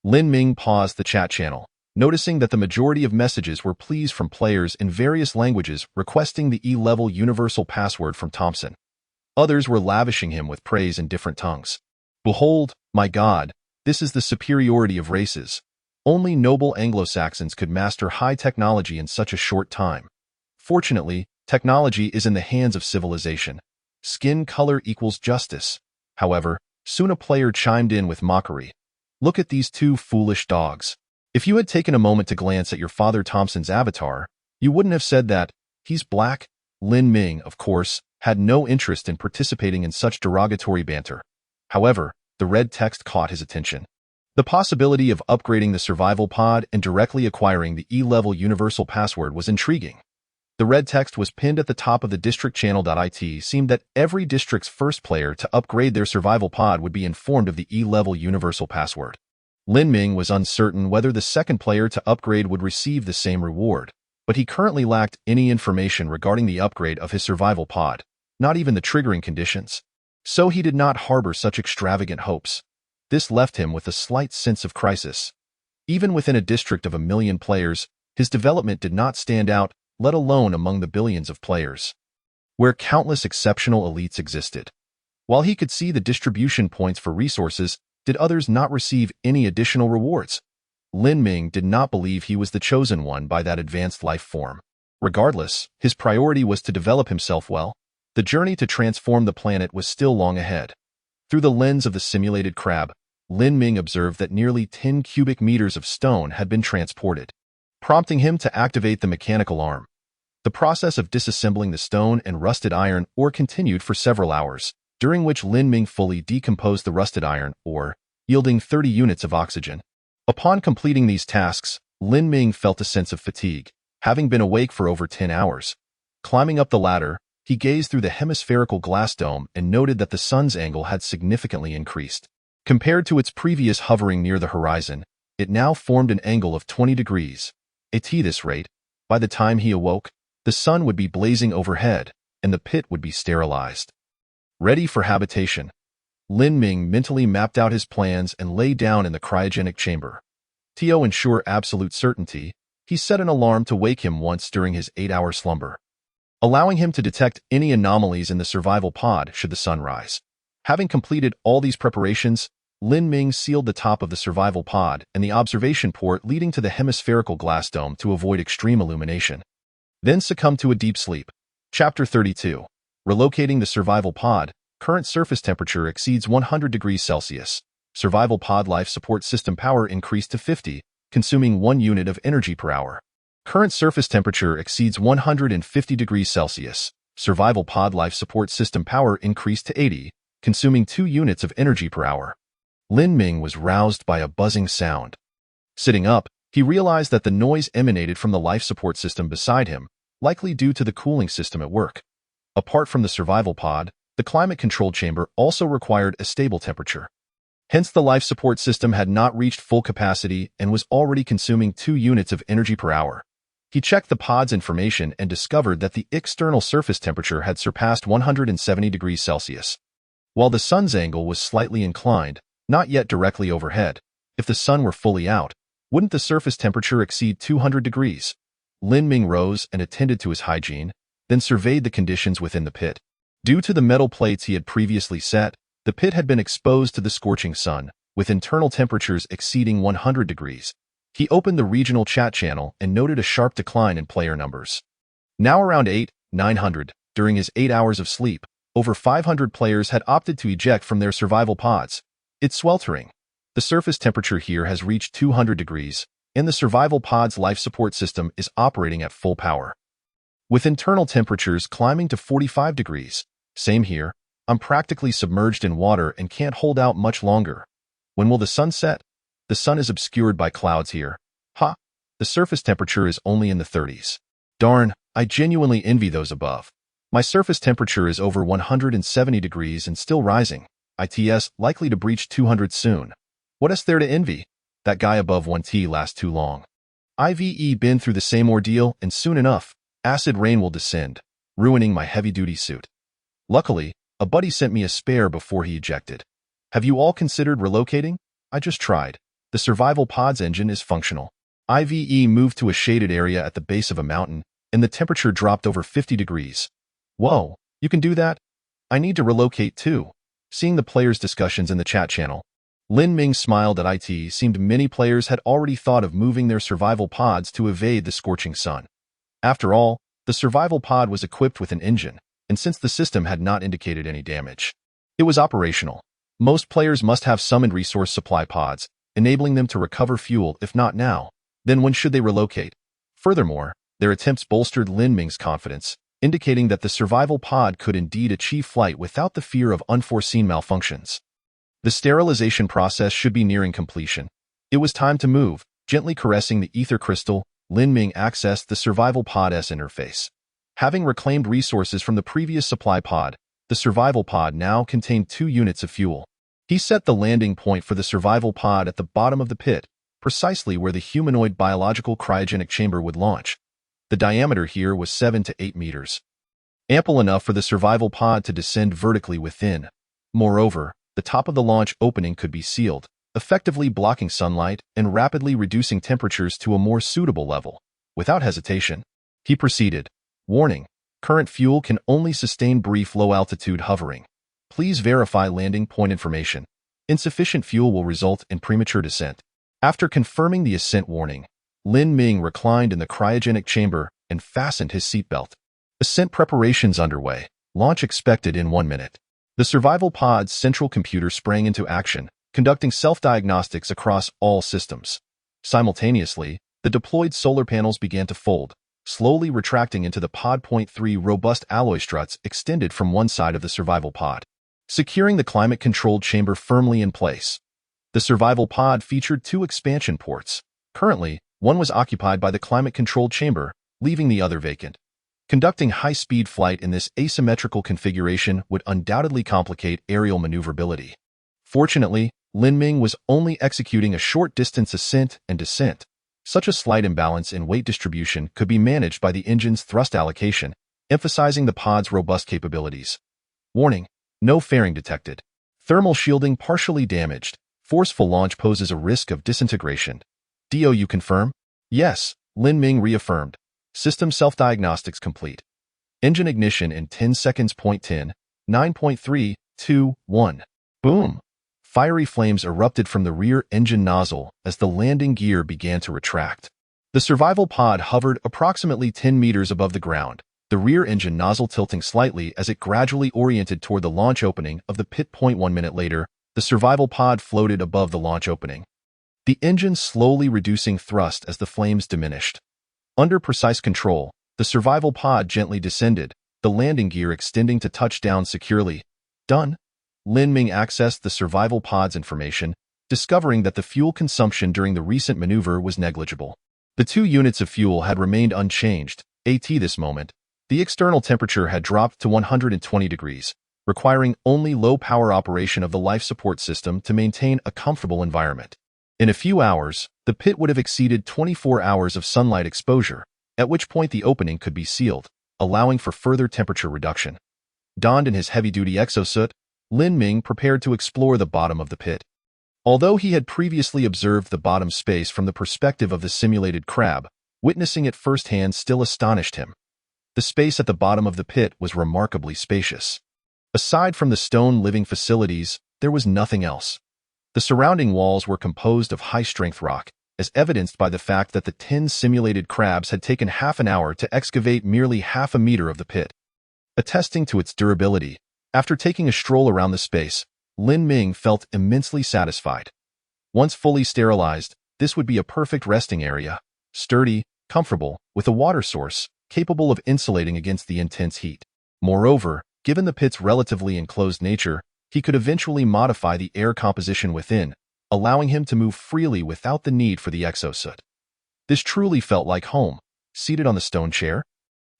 Lin Ming paused the chat channel, noticing that the majority of messages were pleas from players in various languages requesting the E-level universal password from Thompson. Others were lavishing him with praise in different tongues. Behold, my God, this is the superiority of races. Only noble Anglo-Saxons could master high technology in such a short time. Fortunately, technology is in the hands of civilization. Skin color equals justice. However, soon a player chimed in with mockery. Look at these two foolish dogs. If you had taken a moment to glance at your father Thompson's avatar, you wouldn't have said that. He's black. Lin Ming, of course, had no interest in participating in such derogatory banter. However, the red text caught his attention. The possibility of upgrading the survival pod and directly acquiring the E-level universal password was intriguing. The red text was pinned at the top of the district channel.it seemed that every district's first player to upgrade their survival pod would be informed of the E-level universal password. Lin Ming was uncertain whether the second player to upgrade would receive the same reward, but he currently lacked any information regarding the upgrade of his survival pod, not even the triggering conditions. So he did not harbor such extravagant hopes. This left him with a slight sense of crisis. Even within a district of 1 million players, his development did not stand out, let alone among the billions of players, where countless exceptional elites existed. While he could see the distribution points for resources, did others not receive any additional rewards? Lin Ming did not believe he was the chosen one by that advanced life form. Regardless, his priority was to develop himself well. The journey to transform the planet was still long ahead. Through the lens of the simulated crab, Lin Ming observed that nearly 10 cubic meters of stone had been transported, prompting him to activate the mechanical arm. The process of disassembling the stone and rusted iron ore continued for several hours, during which Lin Ming fully decomposed the rusted iron ore, yielding 30 units of oxygen. Upon completing these tasks, Lin Ming felt a sense of fatigue, having been awake for over 10 hours. Climbing up the ladder, he gazed through the hemispherical glass dome and noted that the sun's angle had significantly increased. Compared to its previous hovering near the horizon, it now formed an angle of 20 degrees. At this rate, by the time he awoke, the sun would be blazing overhead, and the pit would be sterilized. Ready for habitation, Lin Ming mentally mapped out his plans and lay down in the cryogenic chamber. To ensure absolute certainty, he set an alarm to wake him once during his 8-hour slumber, allowing him to detect any anomalies in the survival pod should the sun rise. Having completed all these preparations, Lin Ming sealed the top of the survival pod and the observation port leading to the hemispherical glass dome to avoid extreme illumination. Then succumbed to a deep sleep. Chapter 32. Relocating the survival pod. Current surface temperature exceeds 100 degrees Celsius. Survival pod life support system power increased to 50, consuming 1 unit of energy per hour. Current surface temperature exceeds 150 degrees Celsius. Survival pod life support system power increased to 80, consuming 2 units of energy per hour. Lin Ming was roused by a buzzing sound. Sitting up, he realized that the noise emanated from the life support system beside him, likely due to the cooling system at work. Apart from the survival pod, the climate control chamber also required a stable temperature. Hence, the life support system had not reached full capacity and was already consuming 2 units of energy per hour. He checked the pod's information and discovered that the external surface temperature had surpassed 170 degrees Celsius. While the sun's angle was slightly inclined, not yet directly overhead, if the sun were fully out, wouldn't the surface temperature exceed 200 degrees? Lin Ming rose and attended to his hygiene, then surveyed the conditions within the pit. Due to the metal plates he had previously set, the pit had been exposed to the scorching sun, with internal temperatures exceeding 100 degrees. He opened the regional chat channel and noted a sharp decline in player numbers. Now around 900, during his 8 hours of sleep, over 500 players had opted to eject from their survival pods. It's sweltering. The surface temperature here has reached 200 degrees, and the survival pod's life support system is operating at full power, with internal temperatures climbing to 45 degrees. Same here. I'm practically submerged in water and can't hold out much longer. When will the sun set? The sun is obscured by clouds here. Ha! The surface temperature is only in the 30s. Darn, I genuinely envy those above. My surface temperature is over 170 degrees and still rising. ITS likely to breach 200 soon. What is there to envy? That guy above 1T lasts too long. I've been through the same ordeal, and soon enough, acid rain will descend, ruining my heavy-duty suit. Luckily, a buddy sent me a spare before he ejected. Have you all considered relocating? I just tried. The survival pod's engine is functional. IVE moved to a shaded area at the base of a mountain, and the temperature dropped over 50 degrees. Whoa, you can do that? I need to relocate too. Seeing the players' discussions in the chat channel, Lin Ming smiled at IT. Seemed many players had already thought of moving their survival pods to evade the scorching sun. After all, the survival pod was equipped with an engine, and since the system had not indicated any damage, it was operational. Most players must have summoned resource supply pods, enabling them to recover fuel. If not now, then when should they relocate? Furthermore, their attempts bolstered Lin Ming's confidence, indicating that the survival pod could indeed achieve flight without the fear of unforeseen malfunctions. The sterilization process should be nearing completion. It was time to move. Gently caressing the ether crystal, Lin Ming accessed the survival pod's interface. Having reclaimed resources from the previous supply pod, the survival pod now contained 2 units of fuel. He set the landing point for the survival pod at the bottom of the pit, precisely where the humanoid biological cryogenic chamber would launch. The diameter here was 7 to 8 meters, ample enough for the survival pod to descend vertically within. Moreover, the top of the launch opening could be sealed, effectively blocking sunlight and rapidly reducing temperatures to a more suitable level. Without hesitation, he proceeded. Warning: current fuel can only sustain brief low-altitude hovering. Please verify landing point information. Insufficient fuel will result in premature descent. After confirming the ascent warning, Lin Ming reclined in the cryogenic chamber and fastened his seatbelt. Ascent preparations underway. Launch expected in 1 minute. The survival pod's central computer sprang into action, conducting self-diagnostics across all systems. Simultaneously, the deployed solar panels began to fold, slowly retracting into the pod. 3 robust alloy struts extended from one side of the survival pod, securing the climate-controlled chamber firmly in place. The survival pod featured 2 expansion ports. Currently, one was occupied by the climate-controlled chamber, leaving the other vacant. Conducting high-speed flight in this asymmetrical configuration would undoubtedly complicate aerial maneuverability. Fortunately, Lin Ming was only executing a short-distance ascent and descent. Such a slight imbalance in weight distribution could be managed by the engine's thrust allocation, emphasizing the pod's robust capabilities. Warning: no fairing detected. Thermal shielding partially damaged. Forceful launch poses a risk of disintegration. Do you confirm? Yes, Lin Ming reaffirmed. System self-diagnostics complete. Engine ignition in 10 seconds. 10, 9.3, 2, 1. Boom! Fiery flames erupted from the rear engine nozzle as the landing gear began to retract. The survival pod hovered approximately 10 meters above the ground, the rear engine nozzle tilting slightly as it gradually oriented toward the launch opening of the pit. 1 minute later, the survival pod floated above the launch opening, the engine slowly reducing thrust as the flames diminished. Under precise control, the survival pod gently descended, the landing gear extending to touchdown securely. Done. Lin Ming accessed the survival pod's information, discovering that the fuel consumption during the recent maneuver was negligible. The 2 units of fuel had remained unchanged. At this moment, the external temperature had dropped to 120 degrees, requiring only low-power operation of the life support system to maintain a comfortable environment. In a few hours, the pit would have exceeded 24 hours of sunlight exposure, at which point the opening could be sealed, allowing for further temperature reduction. Donned in his heavy-duty exosuit, Lin Ming prepared to explore the bottom of the pit. Although he had previously observed the bottom space from the perspective of the simulated crab, witnessing it firsthand still astonished him. The space at the bottom of the pit was remarkably spacious. Aside from the stone living facilities, there was nothing else. The surrounding walls were composed of high-strength rock, as evidenced by the fact that the 10 simulated crabs had taken half an hour to excavate merely half a meter of the pit. Attesting to its durability, after taking a stroll around the space, Lin Ming felt immensely satisfied. Once fully sterilized, this would be a perfect resting area, sturdy, comfortable, with a water source, capable of insulating against the intense heat. Moreover, given the pit's relatively enclosed nature, he could eventually modify the air composition within, allowing him to move freely without the need for the exosuit. This truly felt like home. Seated on the stone chair,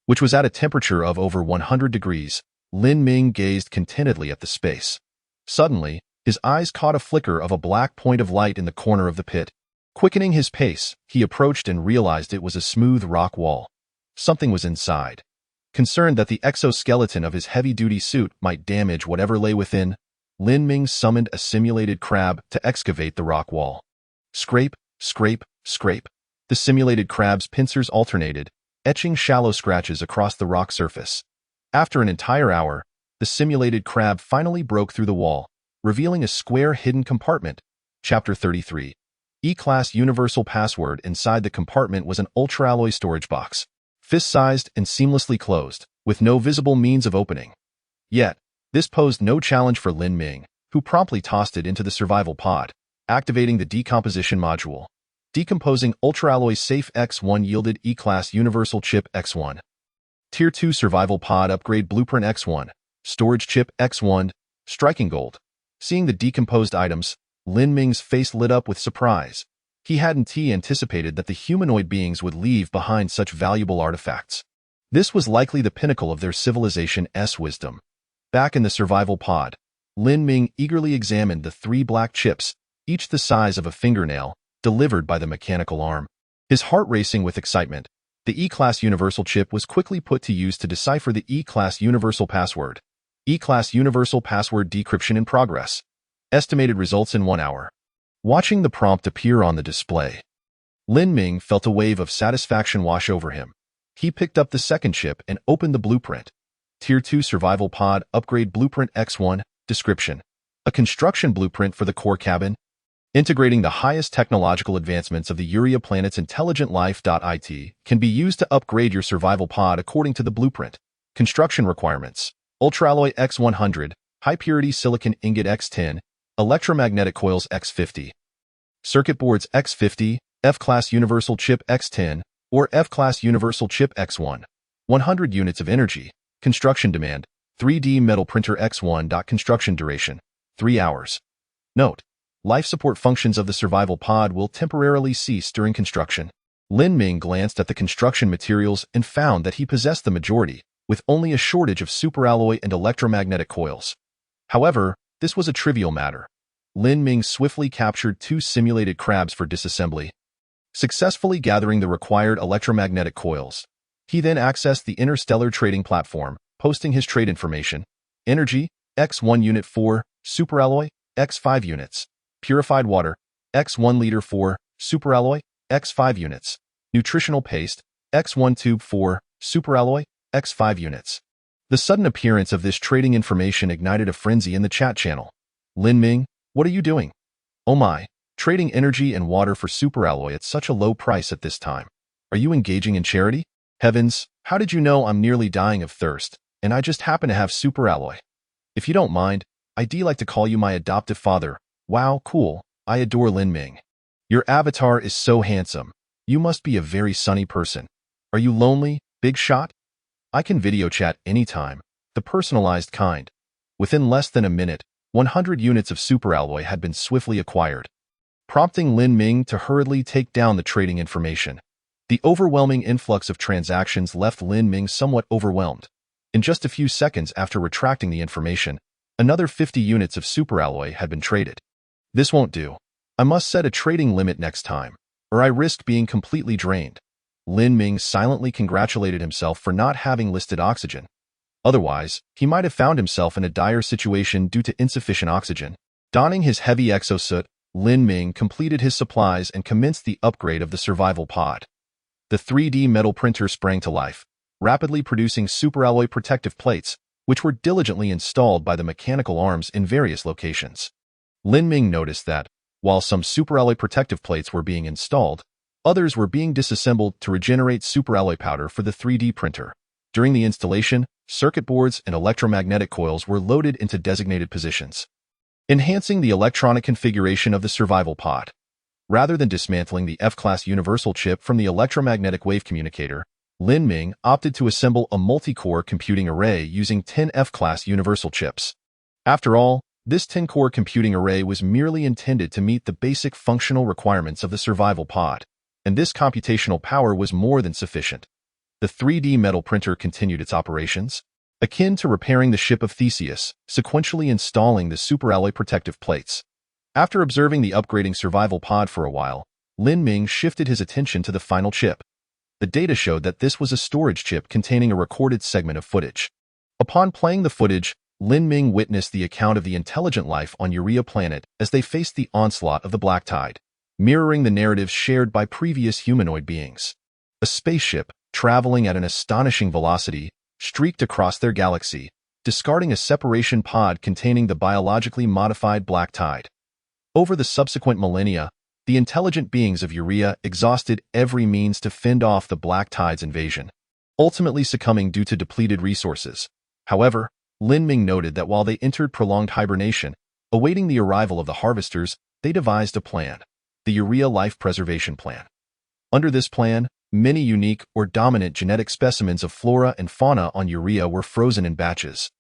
which was at a temperature of over 100 degrees. Lin Ming gazed contentedly at the space. Suddenly, his eyes caught a flicker of a black point of light in the corner of the pit. Quickening his pace, he approached and realized it was a smooth rock wall. Something was inside. Concerned that the exoskeleton of his heavy-duty suit might damage whatever lay within, Lin Ming summoned a simulated crab to excavate the rock wall. Scrape, scrape, scrape. The simulated crab's pincers alternated, etching shallow scratches across the rock surface. After an entire hour, the simulated crab finally broke through the wall, revealing a square hidden compartment. Chapter 33. E-Class Universal Password. Inside the compartment was an ultra-alloy storage box, fist-sized and seamlessly closed, with no visible means of opening. Yet, this posed no challenge for Lin Ming, who promptly tossed it into the survival pod, activating the decomposition module. Decomposing ultra-alloy safe X1 yielded E-Class Universal Chip X1. Tier 2 Survival Pod Upgrade Blueprint X1. Storage Chip X1. Striking Gold. Seeing the decomposed items, Lin Ming's face lit up with surprise. He hadn't anticipated that the humanoid beings would leave behind such valuable artifacts. This was likely the pinnacle of their civilization's wisdom. Back in the survival pod, Lin Ming eagerly examined the 3 black chips, each the size of a fingernail, delivered by the mechanical arm. His heart racing with excitement, the E-Class Universal Chip was quickly put to use to decipher the E-Class Universal Password. E-Class Universal Password decryption in progress. Estimated results in 1 hour. Watching the prompt appear on the display, Lin Ming felt a wave of satisfaction wash over him. He picked up the second chip and opened the blueprint. Tier 2 Survival Pod Upgrade Blueprint X1. Description: a construction blueprint for the core cabin, integrating the highest technological advancements of the Urea planet's intelligent life. It can be used to upgrade your survival pod according to the blueprint. Construction requirements: Ultraalloy X100, high-purity silicon ingot X10, electromagnetic coils X50, circuit boards X50, F-Class Universal Chip X10, or F-Class Universal Chip X1. 100 units of energy. Construction demand: 3D metal printer X1. Construction duration: 3 hours. Note: life support functions of the survival pod will temporarily cease during construction. Lin Ming glanced at the construction materials and found that he possessed the majority, with only a shortage of superalloy and electromagnetic coils. However, this was a trivial matter. Lin Ming swiftly captured 2 simulated crabs for disassembly, successfully gathering the required electromagnetic coils. He then accessed the Interstellar trading platform, posting his trade information: energy, X1 unit 4, superalloy, X5 units. Purified water, X1 liter 4, superalloy, X5 units. Nutritional paste, X1 tube 4, superalloy, X5 units. The sudden appearance of this trading information ignited a frenzy in the chat channel. Lin Ming, what are you doing? Oh my, trading energy and water for superalloy at such a low price at this time. Are you engaging in charity? Heavens, how did you know I'm nearly dying of thirst, and I just happen to have superalloy? If you don't mind, I'd like to call you my adoptive father. Wow, cool. I adore Lin Ming. Your avatar is so handsome. You must be a very sunny person. Are you lonely, big shot? I can video chat anytime, the personalized kind. Within less than a minute, 100 units of superalloy had been swiftly acquired, prompting Lin Ming to hurriedly take down the trading information. The overwhelming influx of transactions left Lin Ming somewhat overwhelmed. In just a few seconds after retracting the information, another 50 units of superalloy had been traded. This won't do. I must set a trading limit next time, or I risk being completely drained. Lin Ming silently congratulated himself for not having listed oxygen. Otherwise, he might have found himself in a dire situation due to insufficient oxygen. Donning his heavy exosuit, Lin Ming completed his supplies and commenced the upgrade of the survival pod. The 3D metal printer sprang to life, rapidly producing superalloy protective plates, which were diligently installed by the mechanical arms in various locations. Lin Ming noticed that, while some superalloy protective plates were being installed, others were being disassembled to regenerate superalloy powder for the 3D printer. During the installation, circuit boards and electromagnetic coils were loaded into designated positions, enhancing the electronic configuration of the survival pod. Rather than dismantling the F-Class Universal Chip from the electromagnetic wave communicator, Lin Ming opted to assemble a multi-core computing array using 10 F-Class Universal chips. After all, this 10-core computing array was merely intended to meet the basic functional requirements of the survival pod, and this computational power was more than sufficient. The 3D metal printer continued its operations, akin to repairing the ship of Theseus, sequentially installing the superalloy protective plates. After observing the upgrading survival pod for a while, Lin Ming shifted his attention to the final chip. The data showed that this was a storage chip containing a recorded segment of footage. Upon playing the footage, Lin Ming witnessed the account of the intelligent life on Urea planet as they faced the onslaught of the black tide, mirroring the narratives shared by previous humanoid beings. A spaceship, traveling at an astonishing velocity, streaked across their galaxy, discarding a separation pod containing the biologically modified black tide. Over the subsequent millennia, the intelligent beings of Urea exhausted every means to fend off the black tide's invasion, ultimately succumbing due to depleted resources. However, Lin Ming noted that while they entered prolonged hibernation, awaiting the arrival of the harvesters, they devised a plan, the Urea Life Preservation Plan. Under this plan, many unique or dominant genetic specimens of flora and fauna on Urea were frozen in batches,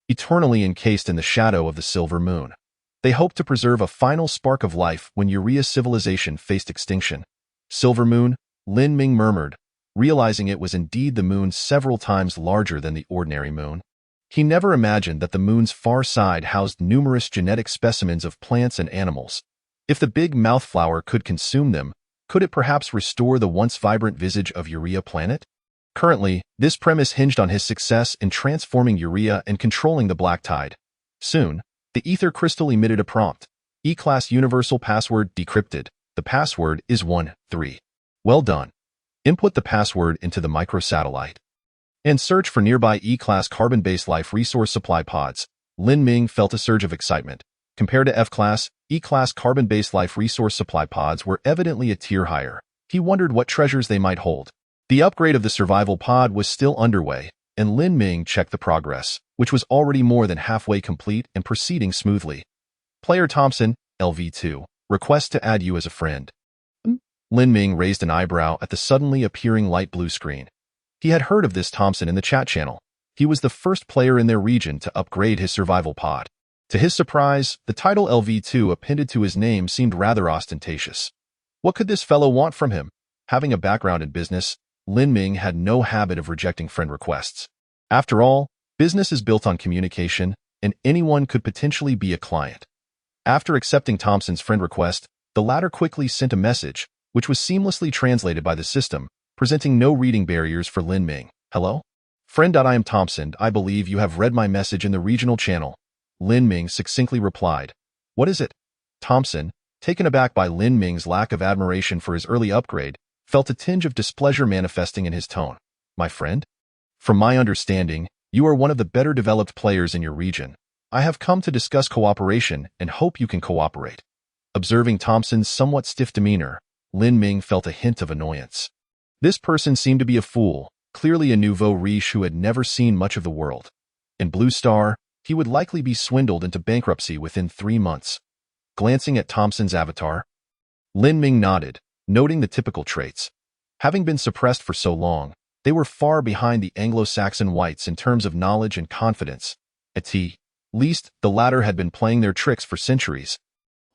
eternally encased in the shadow of the silver moon. They hoped to preserve a final spark of life when Urea's civilization faced extinction. Silver moon, Lin Ming murmured, realizing it was indeed the moon several times larger than the ordinary moon. He never imagined that the moon's far side housed numerous genetic specimens of plants and animals. If the big mouthflower could consume them, could it perhaps restore the once vibrant visage of Urea planet? Currently, this premise hinged on his success in transforming Urea and controlling the black tide. Soon, the ether crystal emitted a prompt. E-class universal password decrypted. The password is 13. Well done. Input the password into the microsatellite and search for nearby E-class carbon-based life resource supply pods. Lin Ming felt a surge of excitement. Compared to F-class, E-class carbon-based life resource supply pods were evidently a tier higher. He wondered what treasures they might hold. The upgrade of the survival pod was still underway, and Lin Ming checked the progress, which was already more than halfway complete and proceeding smoothly. Player Thompson, LV2, request to add you as a friend. Lin Ming raised an eyebrow at the suddenly appearing light blue screen. He had heard of this Thompson in the chat channel. He was the first player in their region to upgrade his survival pod. To his surprise, the title LV2 appended to his name seemed rather ostentatious. What could this fellow want from him? Having a background in business, Lin Ming had no habit of rejecting friend requests. After all, business is built on communication, and anyone could potentially be a client. After accepting Thompson's friend request, the latter quickly sent a message, which was seamlessly translated by the system, presenting no reading barriers for Lin Ming. Hello? Friend. I am Thompson. I believe you have read my message in the regional channel. Lin Ming succinctly replied. What is it? Thompson, taken aback by Lin Ming's lack of admiration for his early upgrade, felt a tinge of displeasure manifesting in his tone. My friend? From my understanding, you are one of the better developed players in your region. I have come to discuss cooperation and hope you can cooperate. Observing Thompson's somewhat stiff demeanor, Lin Ming felt a hint of annoyance. This person seemed to be a fool, clearly a nouveau riche who had never seen much of the world. In Blue Star, he would likely be swindled into bankruptcy within 3 months. Glancing at Thompson's avatar, Lin Ming nodded, noting the typical traits. Having been suppressed for so long, they were far behind the Anglo-Saxon whites in terms of knowledge and confidence. At least, the latter had been playing their tricks for centuries,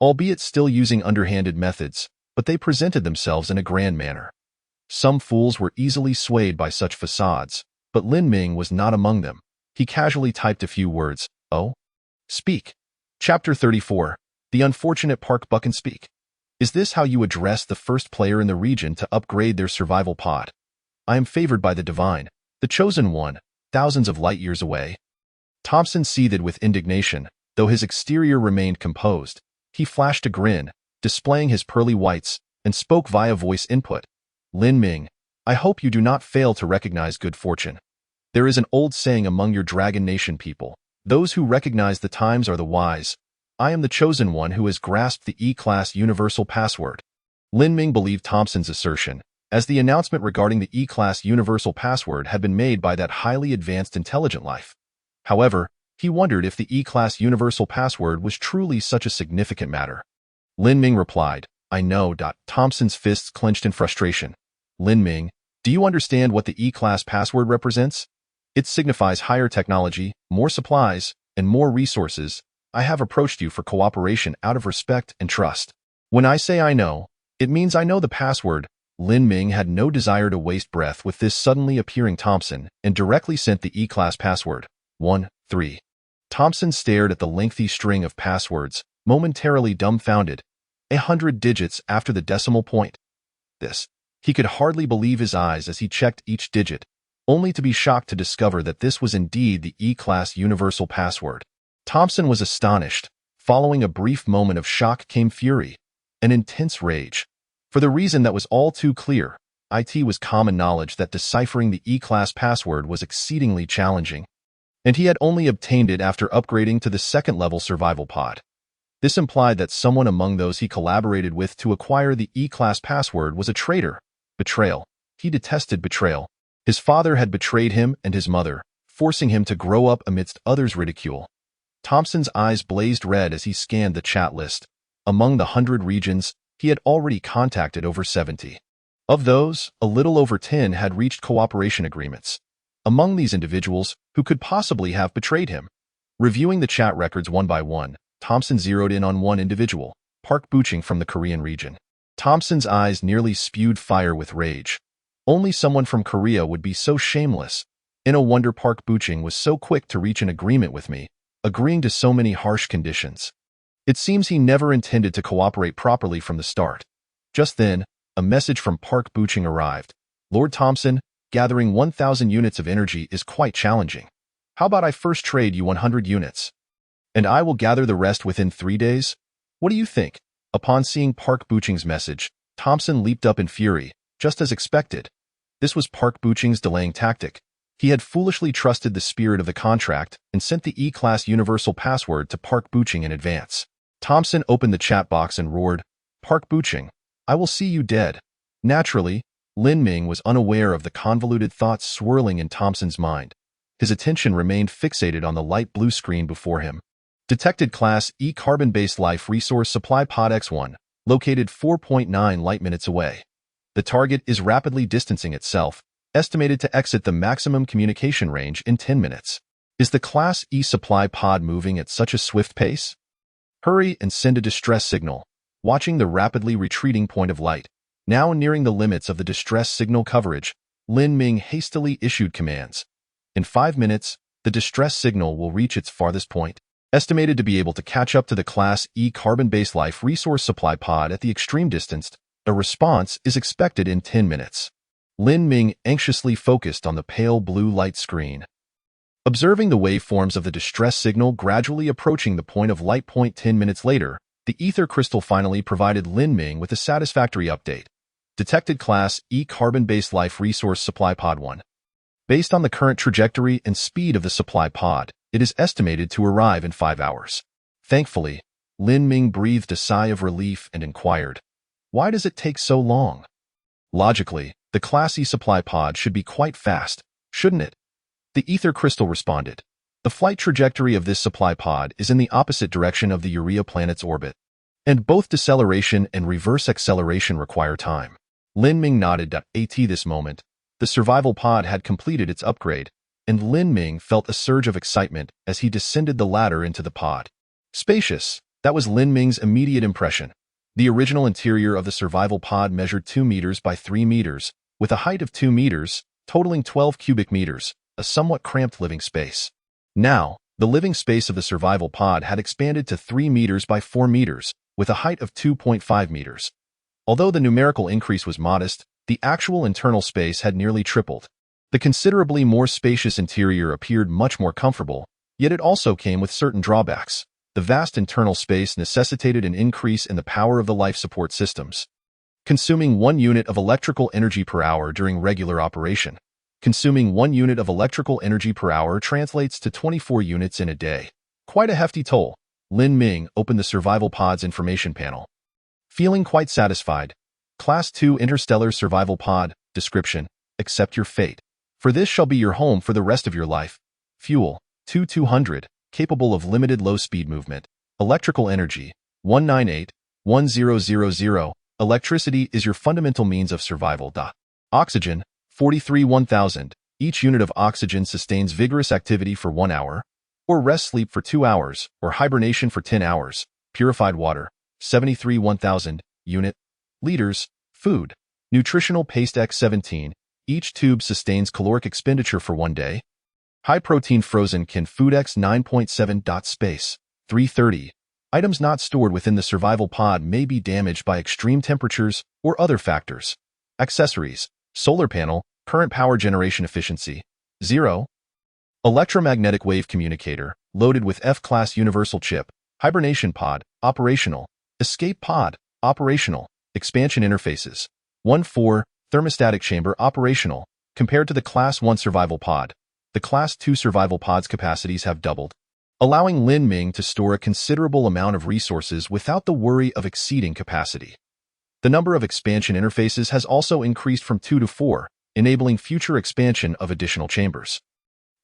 albeit still using underhanded methods, but they presented themselves in a grand manner. Some fools were easily swayed by such facades, but Lin Ming was not among them. He casually typed a few words. Oh? Speak. Chapter 34. The Unfortunate Park Buck and Speak. Is this how you address the first player in the region to upgrade their survival pod? I am favored by the divine, the chosen one, thousands of light years away. Thompson seethed with indignation, though his exterior remained composed. He flashed a grin, displaying his pearly whites, and spoke via voice input. Lin Ming, I hope you do not fail to recognize good fortune. There is an old saying among your Dragon Nation people, those who recognize the times are the wise. I am the chosen one who has grasped the E-class universal password. Lin Ming believed Thompson's assertion, as the announcement regarding the E-class universal password had been made by that highly advanced intelligent life. However, he wondered if the E-class universal password was truly such a significant matter. Lin Ming replied, I know. Thompson's fists clenched in frustration. Lin Ming, do you understand what the E-class password represents? It signifies higher technology, more supplies, and more resources. I have approached you for cooperation out of respect and trust. When I say I know, it means I know the password. Lin Ming had no desire to waste breath with this suddenly appearing Thompson and directly sent the E-class password, 1-3. Thompson stared at the lengthy string of passwords, momentarily dumbfounded, 100 digits after the decimal point. He could hardly believe his eyes as he checked each digit, only to be shocked to discover that this was indeed the E-class universal password. Thompson was astonished. Following a brief moment of shock came fury, an intense rage. For the reason that was all too clear, it was common knowledge that deciphering the E-class password was exceedingly challenging, and he had only obtained it after upgrading to the second-level survival pod. This implied that someone among those he collaborated with to acquire the E-class password was a traitor. Betrayal. He detested betrayal. His father had betrayed him and his mother, forcing him to grow up amidst others' ridicule. Thompson's eyes blazed red as he scanned the chat list. Among the 100 regions, he had already contacted over 70. Of those, a little over 10 had reached cooperation agreements. Among these individuals, who could possibly have betrayed him? Reviewing the chat records one by one, Thompson zeroed in on one individual, Park Buching from the Korean region. Thompson's eyes nearly spewed fire with rage. Only someone from Korea would be so shameless. No wonder Park Buching was so quick to reach an agreement with me, agreeing to so many harsh conditions. It seems he never intended to cooperate properly from the start. Just then, a message from Park Buching arrived. Lord Thompson, gathering 1,000 units of energy is quite challenging. How about I first trade you 100 units? And I will gather the rest within 3 days? What do you think? Upon seeing Park Buching's message, Thompson leaped up in fury, just as expected. This was Park Buching's delaying tactic. He had foolishly trusted the spirit of the contract and sent the E-class universal password to Park Buching in advance. Thompson opened the chat box and roared, "Park Buching, I will see you dead." Naturally, Lin Ming was unaware of the convoluted thoughts swirling in Thompson's mind. His attention remained fixated on the light blue screen before him. Detected Class E carbon-based life resource supply pod X1, located 4.9 light minutes away. The target is rapidly distancing itself, estimated to exit the maximum communication range in 10 minutes. Is the Class E supply pod moving at such a swift pace? Hurry and send a distress signal. Watching the rapidly retreating point of light, now nearing the limits of the distress signal coverage, Lin Ming hastily issued commands. In 5 minutes, the distress signal will reach its farthest point, estimated to be able to catch up to the Class E carbon-based life resource supply pod at the extreme distance. A response is expected in 10 minutes. Lin Ming anxiously focused on the pale blue light screen. Observing the waveforms of the distress signal gradually approaching the point of light. 10 minutes later, the ether crystal finally provided Lin Ming with a satisfactory update. Detected Class E carbon-based life resource supply pod 1. Based on the current trajectory and speed of the supply pod, it is estimated to arrive in 5 hours. Thankfully, Lin Ming breathed a sigh of relief and inquired, "Why does it take so long?" Logically, the Class E supply pod should be quite fast, shouldn't it? The ether crystal responded. The flight trajectory of this supply pod is in the opposite direction of the Urea planet's orbit, and both deceleration and reverse acceleration require time. Lin Ming nodded at this moment. The survival pod had completed its upgrade, and Lin Ming felt a surge of excitement as he descended the ladder into the pod. Spacious, that was Lin Ming's immediate impression. The original interior of the survival pod measured 2 meters by 3 meters, with a height of 2 meters, totaling 12 cubic meters, a somewhat cramped living space. Now, the living space of the survival pod had expanded to 3 meters by 4 meters, with a height of 2.5 meters. Although the numerical increase was modest, the actual internal space had nearly tripled. The considerably more spacious interior appeared much more comfortable, yet it also came with certain drawbacks. The vast internal space necessitated an increase in the power of the life support systems, consuming 1 unit of electrical energy per hour during regular operation. Consuming 1 unit of electrical energy per hour translates to 24 units in a day. Quite a hefty toll. Lin Ming opened the survival pod's information panel. Feeling quite satisfied. Class 2 Interstellar Survival Pod. Description. Accept your fate. For this shall be your home for the rest of your life. Fuel. 200. Capable of limited low-speed movement. Electrical energy. 198.1000. Electricity is your fundamental means of survival. Oxygen. 43,1000. Each unit of oxygen sustains vigorous activity for 1 hour, or rest sleep for 2 hours, or hibernation for 10 hours. Purified water. 73,1000. Unit. Liters. Food. Nutritional paste X17. Each tube sustains caloric expenditure for 1 day. High-protein frozen canned food X 9.7. Space 330. Items not stored within the survival pod may be damaged by extreme temperatures or other factors. Accessories. Solar panel, current power generation efficiency, 0. Electromagnetic wave communicator, loaded with F-class universal chip. Hibernation pod, operational. Escape pod, operational. Expansion interfaces, 1-4. Thermostatic chamber, operational. Compared to the Class 1 survival pod, the Class 2 survival pod's capacities have doubled, allowing Lin Ming to store a considerable amount of resources without the worry of exceeding capacity. The number of expansion interfaces has also increased from 2 to 4, enabling future expansion of additional chambers.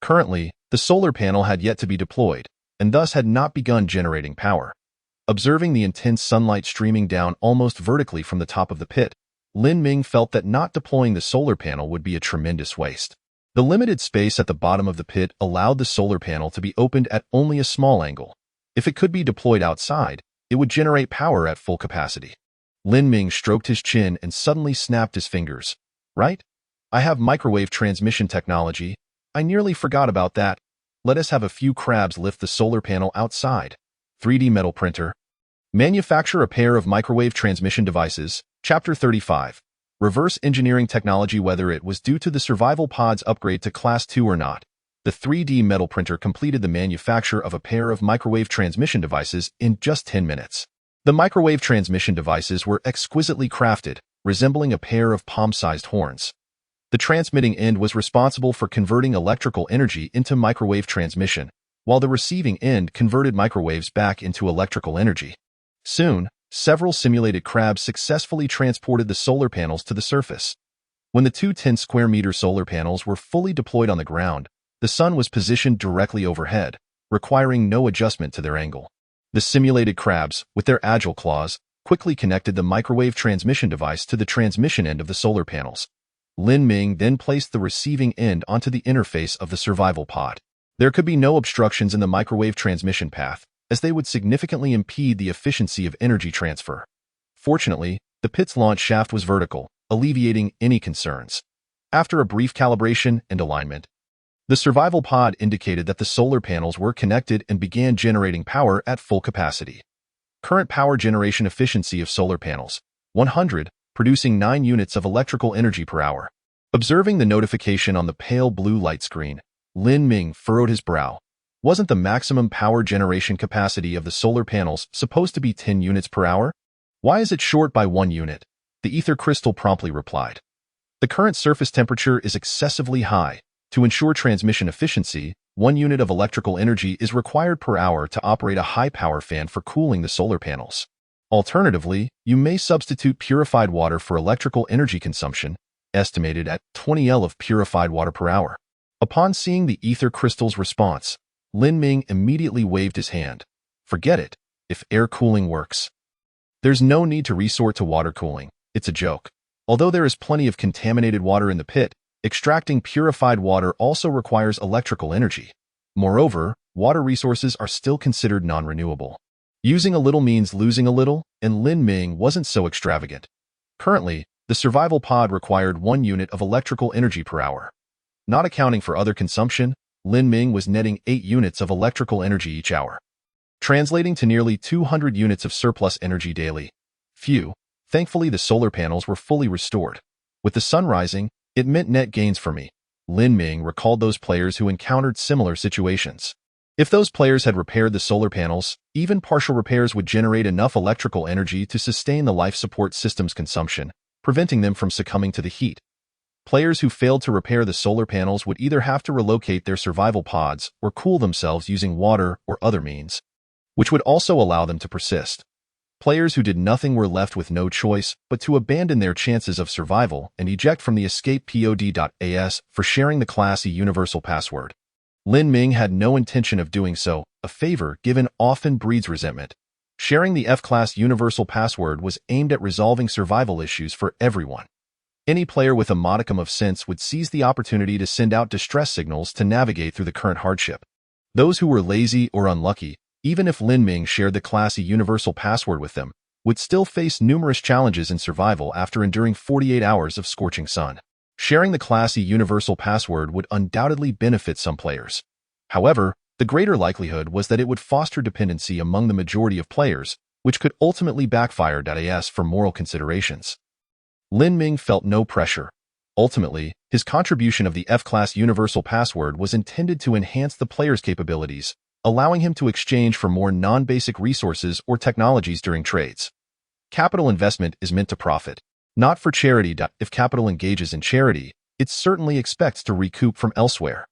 Currently, the solar panel had yet to be deployed, and thus had not begun generating power. Observing the intense sunlight streaming down almost vertically from the top of the pit, Lin Ming felt that not deploying the solar panel would be a tremendous waste. The limited space at the bottom of the pit allowed the solar panel to be opened at only a small angle. If it could be deployed outside, it would generate power at full capacity. Lin Ming stroked his chin and suddenly snapped his fingers. Right? I have microwave transmission technology. I nearly forgot about that. Let us have a few crabs lift the solar panel outside. 3D metal printer. Manufacture a pair of microwave transmission devices. Chapter 35. Reverse engineering technology. Whether it was due to the survival pod's upgrade to Class 2 or not, the 3D metal printer completed the manufacture of a pair of microwave transmission devices in just 10 minutes. The microwave transmission devices were exquisitely crafted, resembling a pair of palm-sized horns. The transmitting end was responsible for converting electrical energy into microwave transmission, while the receiving end converted microwaves back into electrical energy. Soon, several simulated crabs successfully transported the solar panels to the surface. When the two 10-square-meter solar panels were fully deployed on the ground, the sun was positioned directly overhead, requiring no adjustment to their angle. The simulated crabs, with their agile claws, quickly connected the microwave transmission device to the transmission end of the solar panels. Lin Ming then placed the receiving end onto the interface of the survival pod. There could be no obstructions in the microwave transmission path, as they would significantly impede the efficiency of energy transfer. Fortunately, the pit's launch shaft was vertical, alleviating any concerns. After a brief calibration and alignment, the survival pod indicated that the solar panels were connected and began generating power at full capacity. Current power generation efficiency of solar panels, 100, producing 9 units of electrical energy per hour. Observing the notification on the pale blue light screen, Lin Ming furrowed his brow. Wasn't the maximum power generation capacity of the solar panels supposed to be 10 units per hour? Why is it short by 1 unit? The ether crystal promptly replied. The current surface temperature is excessively high. To ensure transmission efficiency, 1 unit of electrical energy is required per hour to operate a high-power fan for cooling the solar panels. Alternatively, you may substitute purified water for electrical energy consumption, estimated at 20 L of purified water per hour. Upon seeing the ether crystal's response, Lin Ming immediately waved his hand. Forget it, if air cooling works. There's no need to resort to water cooling, it's a joke. Although there is plenty of contaminated water in the pit, extracting purified water also requires electrical energy. Moreover, water resources are still considered non-renewable. Using a little means losing a little, and Lin Ming wasn't so extravagant. Currently, the survival pod required 1 unit of electrical energy per hour. Not accounting for other consumption, Lin Ming was netting 8 units of electrical energy each hour, translating to nearly 200 units of surplus energy daily. Phew, thankfully the solar panels were fully restored. With the sun rising, it meant net gains for me. Lin Ming recalled those players who encountered similar situations. If those players had repaired the solar panels, even partial repairs would generate enough electrical energy to sustain the life support system's consumption, preventing them from succumbing to the heat. Players who failed to repair the solar panels would either have to relocate their survival pods or cool themselves using water or other means, which would also allow them to persist. Players who did nothing were left with no choice but to abandon their chances of survival and eject from the escape pod.as for sharing the Class E universal password. Lin Ming had no intention of doing so. A favor given often breeds resentment. Sharing the F-Class universal password was aimed at resolving survival issues for everyone. Any player with a modicum of sense would seize the opportunity to send out distress signals to navigate through the current hardship. Those who were lazy or unlucky, even if Lin Ming shared the Class E universal password with them, would still face numerous challenges in survival after enduring 48 hours of scorching sun. Sharing the Class E universal password would undoubtedly benefit some players. However, the greater likelihood was that it would foster dependency among the majority of players, which could ultimately backfire .as for moral considerations. Lin Ming felt no pressure. Ultimately, his contribution of the F-Class universal password was intended to enhance the player's capabilities, allowing him to exchange for more non-basic resources or technologies during trades. Capital investment is meant to profit, not for charity. If capital engages in charity, it certainly expects to recoup from elsewhere.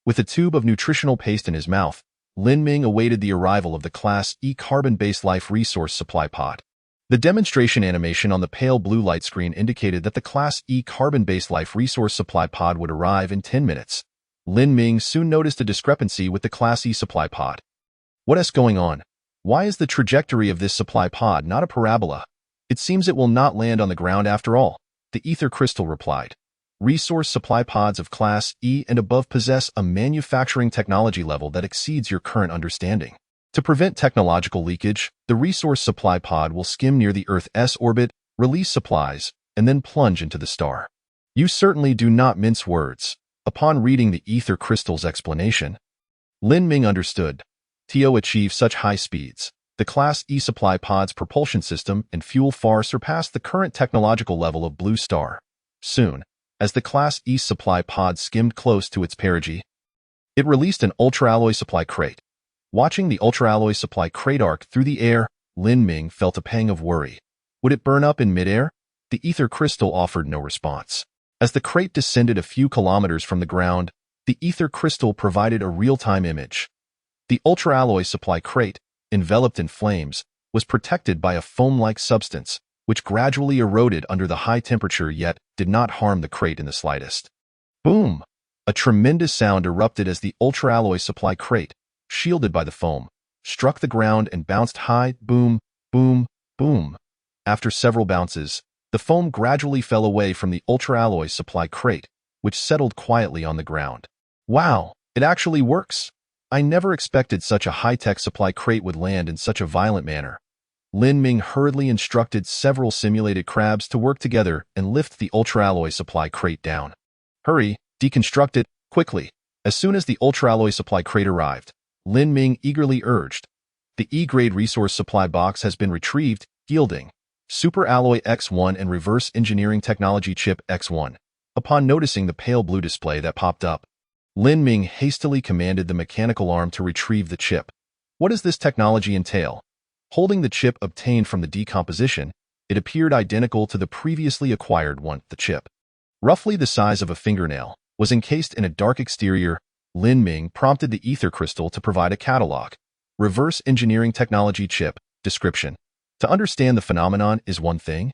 With a tube of nutritional paste in his mouth, Lin Ming awaited the arrival of the Class E carbon-based life resource supply pod. The demonstration animation on the pale blue light screen indicated that the Class E carbon-based life resource supply pod would arrive in 10 minutes. Lin Ming soon noticed a discrepancy with the Class E supply pod. What is going on? Why is the trajectory of this supply pod not a parabola? It seems it will not land on the ground after all, the ether crystal replied. Resource supply pods of Class E and above possess a manufacturing technology level that exceeds your current understanding. To prevent technological leakage, the resource supply pod will skim near the Earth's orbit, release supplies, and then plunge into the star. You certainly do not mince words. Upon reading the ether crystal's explanation, Lin Ming understood. To achieve such high speeds, the Class E supply pod's propulsion system and fuel far surpassed the current technological level of Blue Star. Soon, as the Class E supply pod skimmed close to its perigee, it released an ultra-alloy supply crate. Watching the ultra-alloy supply crate arc through the air, Lin Ming felt a pang of worry. Would it burn up in midair? The ether crystal offered no response. As the crate descended a few kilometers from the ground, the ether crystal provided a real-time image. The ultra-alloy supply crate, enveloped in flames, was protected by a foam-like substance, which gradually eroded under the high temperature yet did not harm the crate in the slightest. Boom! A tremendous sound erupted as the ultra-alloy supply crate, shielded by the foam, struck the ground and bounced high. Boom, boom, boom. After several bounces, the foam gradually fell away from the ultra-alloy supply crate, which settled quietly on the ground. Wow, it actually works! I never expected such a high-tech supply crate would land in such a violent manner. Lin Ming hurriedly instructed several simulated crabs to work together and lift the ultra-alloy supply crate down. Hurry, deconstruct it, quickly. As soon as the ultra-alloy supply crate arrived, Lin Ming eagerly urged. The E-grade resource supply box has been retrieved, yielding Super Alloy X1 and Reverse Engineering Technology Chip X1. Upon noticing the pale blue display that popped up, Lin Ming hastily commanded the mechanical arm to retrieve the chip. What does this technology entail? Holding the chip obtained from the decomposition, it appeared identical to the previously acquired one. The chip, roughly the size of a fingernail, was encased in a dark exterior. Lin Ming prompted the ether crystal to provide a catalog. Reverse Engineering Technology Chip. Description. To understand the phenomenon is one thing,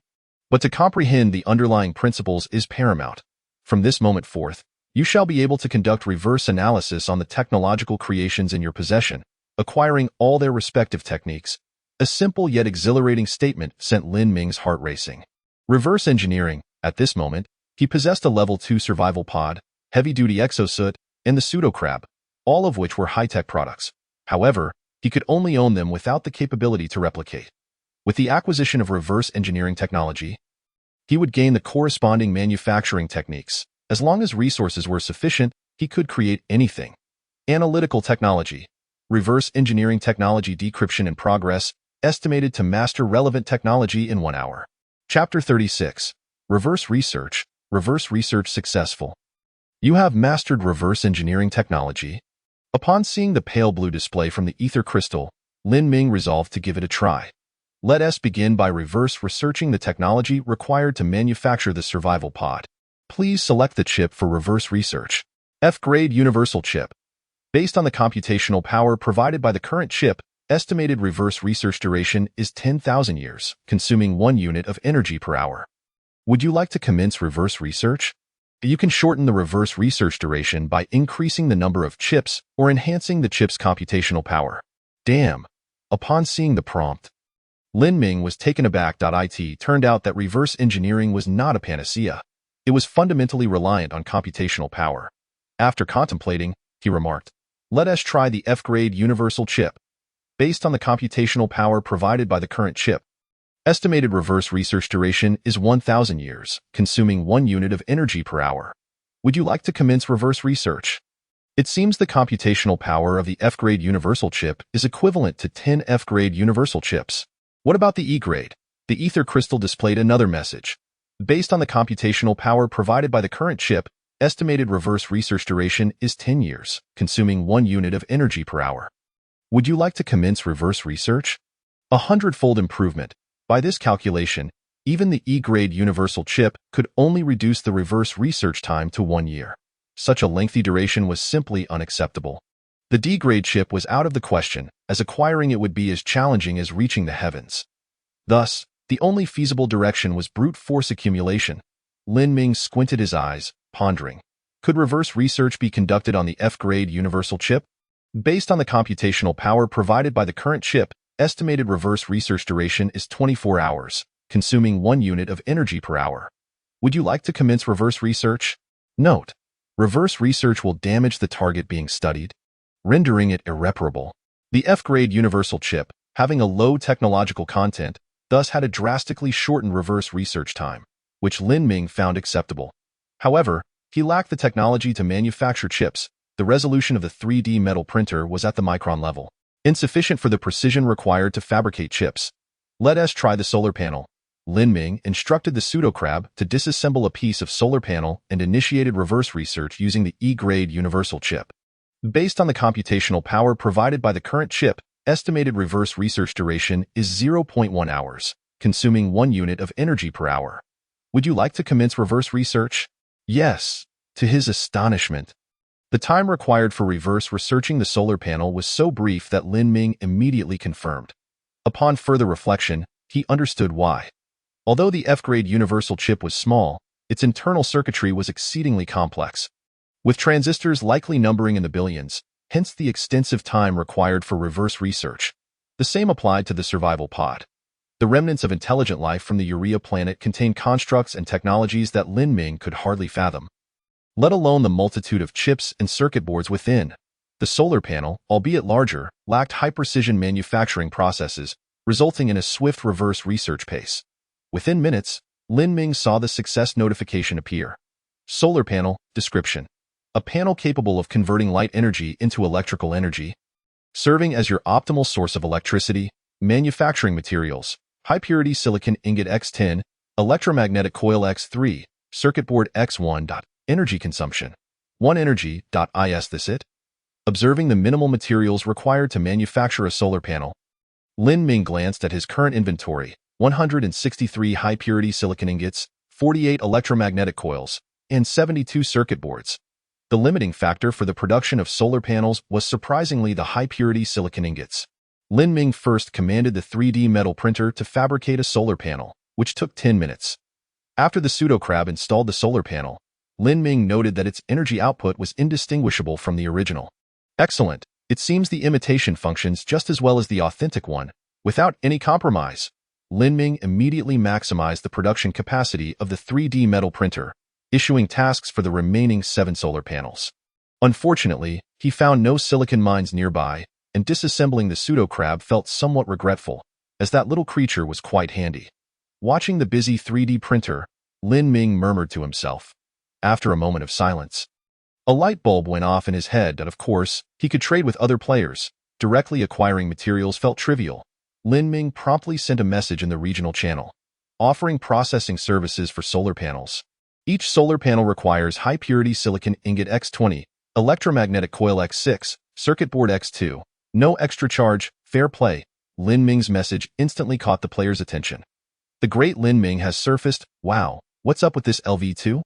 but to comprehend the underlying principles is paramount. From this moment forth, you shall be able to conduct reverse analysis on the technological creations in your possession, acquiring all their respective techniques. A simple yet exhilarating statement sent Lin Ming's heart racing. Reverse engineering. At this moment, he possessed a level 2 survival pod, heavy-duty exosuit, and the pseudo-crab, all of which were high-tech products. However, he could only own them without the capability to replicate. With the acquisition of reverse engineering technology, he would gain the corresponding manufacturing techniques. As long as resources were sufficient, he could create anything. Analytical technology. Reverse engineering technology decryption in progress, estimated to master relevant technology in 1 hour. Chapter 36. Reverse research. Reverse research successful. You have mastered reverse engineering technology. Upon seeing the pale blue display from the ether crystal, Lin Ming resolved to give it a try. Let us begin by reverse researching the technology required to manufacture the survival pod. Please select the chip for reverse research. F-grade universal chip. Based on the computational power provided by the current chip, estimated reverse research duration is 10,000 years, consuming 1 unit of energy per hour. Would you like to commence reverse research? You can shorten the reverse research duration by increasing the number of chips or enhancing the chip's computational power. Damn! Upon seeing the prompt, Lin Ming was taken aback. It turned out that reverse engineering was not a panacea. It was fundamentally reliant on computational power. After contemplating, he remarked, "Let us try the F-grade universal chip. Based on the computational power provided by the current chip, Estimated reverse research duration is 1,000 years, consuming 1 unit of energy per hour. Would you like to commence reverse research? It seems the computational power of the F-grade universal chip is equivalent to 10 F-grade universal chips. What about the E-grade? The ether crystal displayed another message. Based on the computational power provided by the current chip, estimated reverse research duration is 10 years, consuming 1 unit of energy per hour. Would you like to commence reverse research? 100-fold improvement. By this calculation, even the E-grade universal chip could only reduce the reverse research time to 1 year. Such a lengthy duration was simply unacceptable. The D-grade chip was out of the question, as acquiring it would be as challenging as reaching the heavens. Thus, the only feasible direction was brute force accumulation. Lin Ming squinted his eyes, pondering. Could reverse research be conducted on the F-grade universal chip? Based on the computational power provided by the current chip, estimated reverse research duration is 24 hours, consuming 1 unit of energy per hour. Would you like to commence reverse research? Note: reverse research will damage the target being studied, rendering it irreparable. The F-grade universal chip, having a low technological content, thus had a drastically shortened reverse research time, which Lin Ming found acceptable. However, he lacked the technology to manufacture chips. The resolution of the 3D metal printer was at the micron level, insufficient for the precision required to fabricate chips. Let us try the solar panel. Lin Ming instructed the pseudocrab to disassemble a piece of solar panel and initiated reverse research using the E-grade universal chip. Based on the computational power provided by the current chip, estimated reverse research duration is 0.1 hours, consuming 1 unit of energy per hour. Would you like to commence reverse research? Yes. To his astonishment, the time required for reverse researching the solar panel was so brief that Lin Ming immediately confirmed. Upon further reflection, he understood why. Although the F-grade universal chip was small, its internal circuitry was exceedingly complex, with transistors likely numbering in the billions, hence the extensive time required for reverse research. The same applied to the survival pod. The remnants of intelligent life from the Urea planet contained constructs and technologies that Lin Ming could hardly fathom, let alone the multitude of chips and circuit boards within. The solar panel, albeit larger, lacked high-precision manufacturing processes, resulting in a swift reverse research pace. Within minutes, Lin Ming saw the success notification appear. Solar panel description: a panel capable of converting light energy into electrical energy, serving as your optimal source of electricity. Manufacturing materials: high-purity silicon ingot X10, electromagnetic coil X3, circuit board X1. Energy consumption: 1 energy. Is this it? Observing the minimal materials required to manufacture a solar panel, Lin Ming glanced at his current inventory: 163 high-purity silicon ingots, 48 electromagnetic coils, and 72 circuit boards. The limiting factor for the production of solar panels was surprisingly the high-purity silicon ingots. Lin Ming first commanded the 3D metal printer to fabricate a solar panel, which took 10 minutes. After the pseudocrab installed the solar panel, Lin Ming noted that its energy output was indistinguishable from the original. Excellent. It seems the imitation functions just as well as the authentic one, without any compromise. Lin Ming immediately maximized the production capacity of the 3D metal printer, issuing tasks for the remaining 7 solar panels. Unfortunately, he found no silicon mines nearby, and disassembling the pseudocrab felt somewhat regretful, as that little creature was quite handy. Watching the busy 3D printer, Lin Ming murmured to himself. After a moment of silence, a light bulb went off in his head that, of course, he could trade with other players. Directly acquiring materials felt trivial. Lin Ming promptly sent a message in the regional channel, offering processing services for solar panels. Each solar panel requires high-purity silicon ingot X20, electromagnetic coil X6, circuit board X2. No extra charge, fair play. Lin Ming's message instantly caught the player's attention. The great Lin Ming has surfaced. Wow, what's up with this LV2?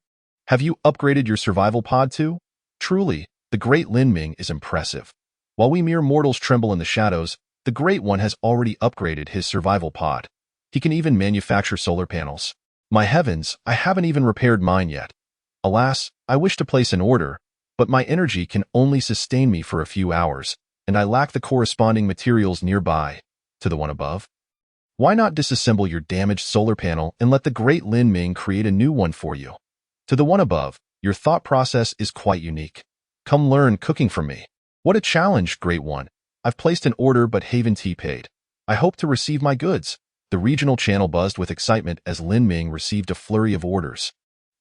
Have you upgraded your survival pod too? Truly, the great Lin Ming is impressive. While we mere mortals tremble in the shadows, the Great One has already upgraded his survival pod. He can even manufacture solar panels. My heavens, I haven't even repaired mine yet. Alas, I wish to place an order, but my energy can only sustain me for a few hours, and I lack the corresponding materials nearby. To the one above? Why not disassemble your damaged solar panel and let the great Lin Ming create a new one for you? To the one above, your thought process is quite unique. Come learn cooking from me. What a challenge, Great One. I've placed an order but haven't paid. I hope to receive my goods. The regional channel buzzed with excitement as Lin Ming received a flurry of orders.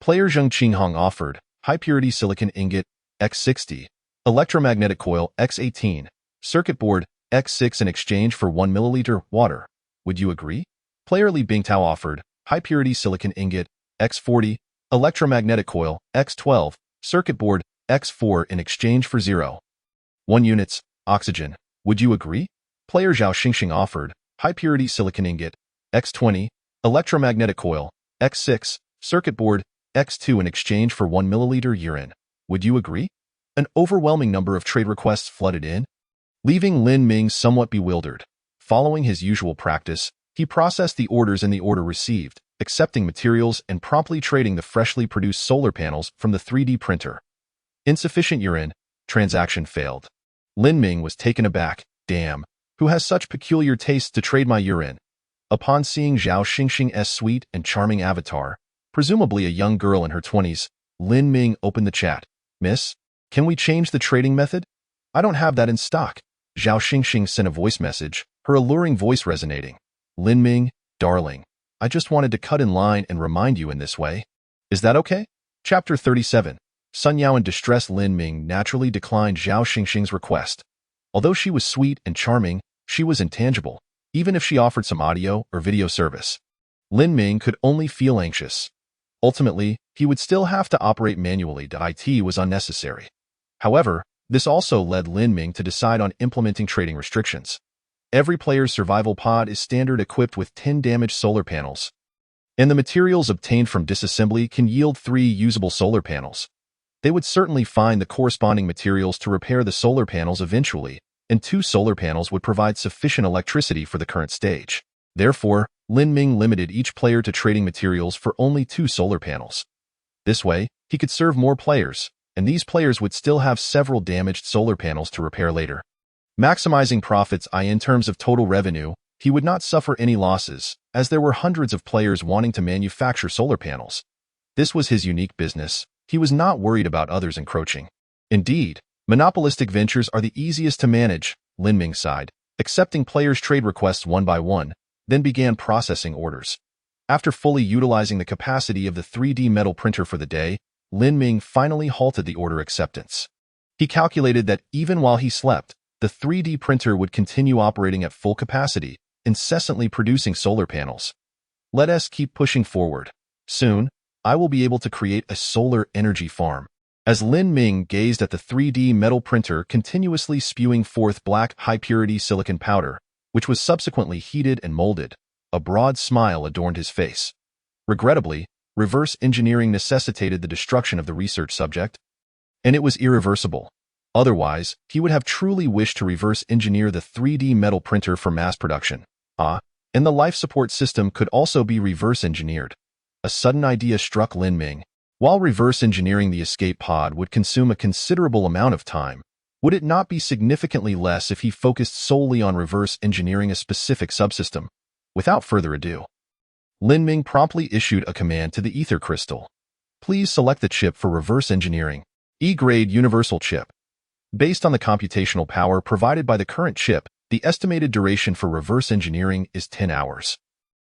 Player Zheng Qinghong offered high-purity silicon ingot X60, electromagnetic coil X18, circuit board X6 in exchange for 1 milliliter water. Would you agree? Player Li Bingtao offered high-purity silicon ingot X40, electromagnetic coil X12, circuit board X4 in exchange for 0.1 units oxygen. Would you agree? Player Zhao Xingxing offered high-purity silicon ingot X20, electromagnetic coil X6, circuit board X2 in exchange for 1 milliliter urine. Would you agree? An overwhelming number of trade requests flooded in, leaving Lin Ming somewhat bewildered. Following his usual practice, he processed the orders in the order received, accepting materials and promptly trading the freshly produced solar panels from the 3D printer. Insufficient urine. Transaction failed. Lin Ming was taken aback. Damn, who has such peculiar tastes to trade my urine? Upon seeing Zhao Xingxing's sweet and charming avatar, presumably a young girl in her 20s, Lin Ming opened the chat. Miss, can we change the trading method? I don't have that in stock. Zhao Xingxing sent a voice message, her alluring voice resonating. Lin Ming, darling, I just wanted to cut in line and remind you in this way. Is that okay? Chapter 37. Sun Yao in distress. Lin Ming naturally declined Zhao Xingxing's request. Although she was sweet and charming, she was intangible, even if she offered some audio or video service. Lin Ming could only feel anxious. Ultimately, he would still have to operate manually. IT was unnecessary. However, this also led Lin Ming to decide on implementing trading restrictions. Every player's survival pod is standard equipped with 10 damaged solar panels, and the materials obtained from disassembly can yield 3 usable solar panels. They would certainly find the corresponding materials to repair the solar panels eventually, and 2 solar panels would provide sufficient electricity for the current stage. Therefore, Lin Ming limited each player to trading materials for only 2 solar panels. This way, he could serve more players, and these players would still have several damaged solar panels to repair later. Maximizing profits in terms of total revenue, he would not suffer any losses, as there were hundreds of players wanting to manufacture solar panels. This was his unique business. He was not worried about others encroaching. Indeed, monopolistic ventures are the easiest to manage. Lin Ming sighed, accepting players' trade requests one by one, then began processing orders. After fully utilizing the capacity of the 3D metal printer for the day, Lin Ming finally halted the order acceptance. He calculated that even while he slept, the 3D printer would continue operating at full capacity, incessantly producing solar panels. Let us keep pushing forward. Soon, I will be able to create a solar energy farm. As Lin Ming gazed at the 3D metal printer continuously spewing forth black, high-purity silicon powder, which was subsequently heated and molded, a broad smile adorned his face. Regrettably, reverse engineering necessitated the destruction of the research subject, and it was irreversible. Otherwise, he would have truly wished to reverse engineer the 3D metal printer for mass production. And the life support system could also be reverse engineered. A sudden idea struck Lin Ming. While reverse engineering the escape pod would consume a considerable amount of time, would it not be significantly less if he focused solely on reverse engineering a specific subsystem? Without further ado, Lin Ming promptly issued a command to the ether crystal. Please select the chip for reverse engineering. E-grade universal chip. Based on the computational power provided by the current chip, the estimated duration for reverse engineering is 10 hours,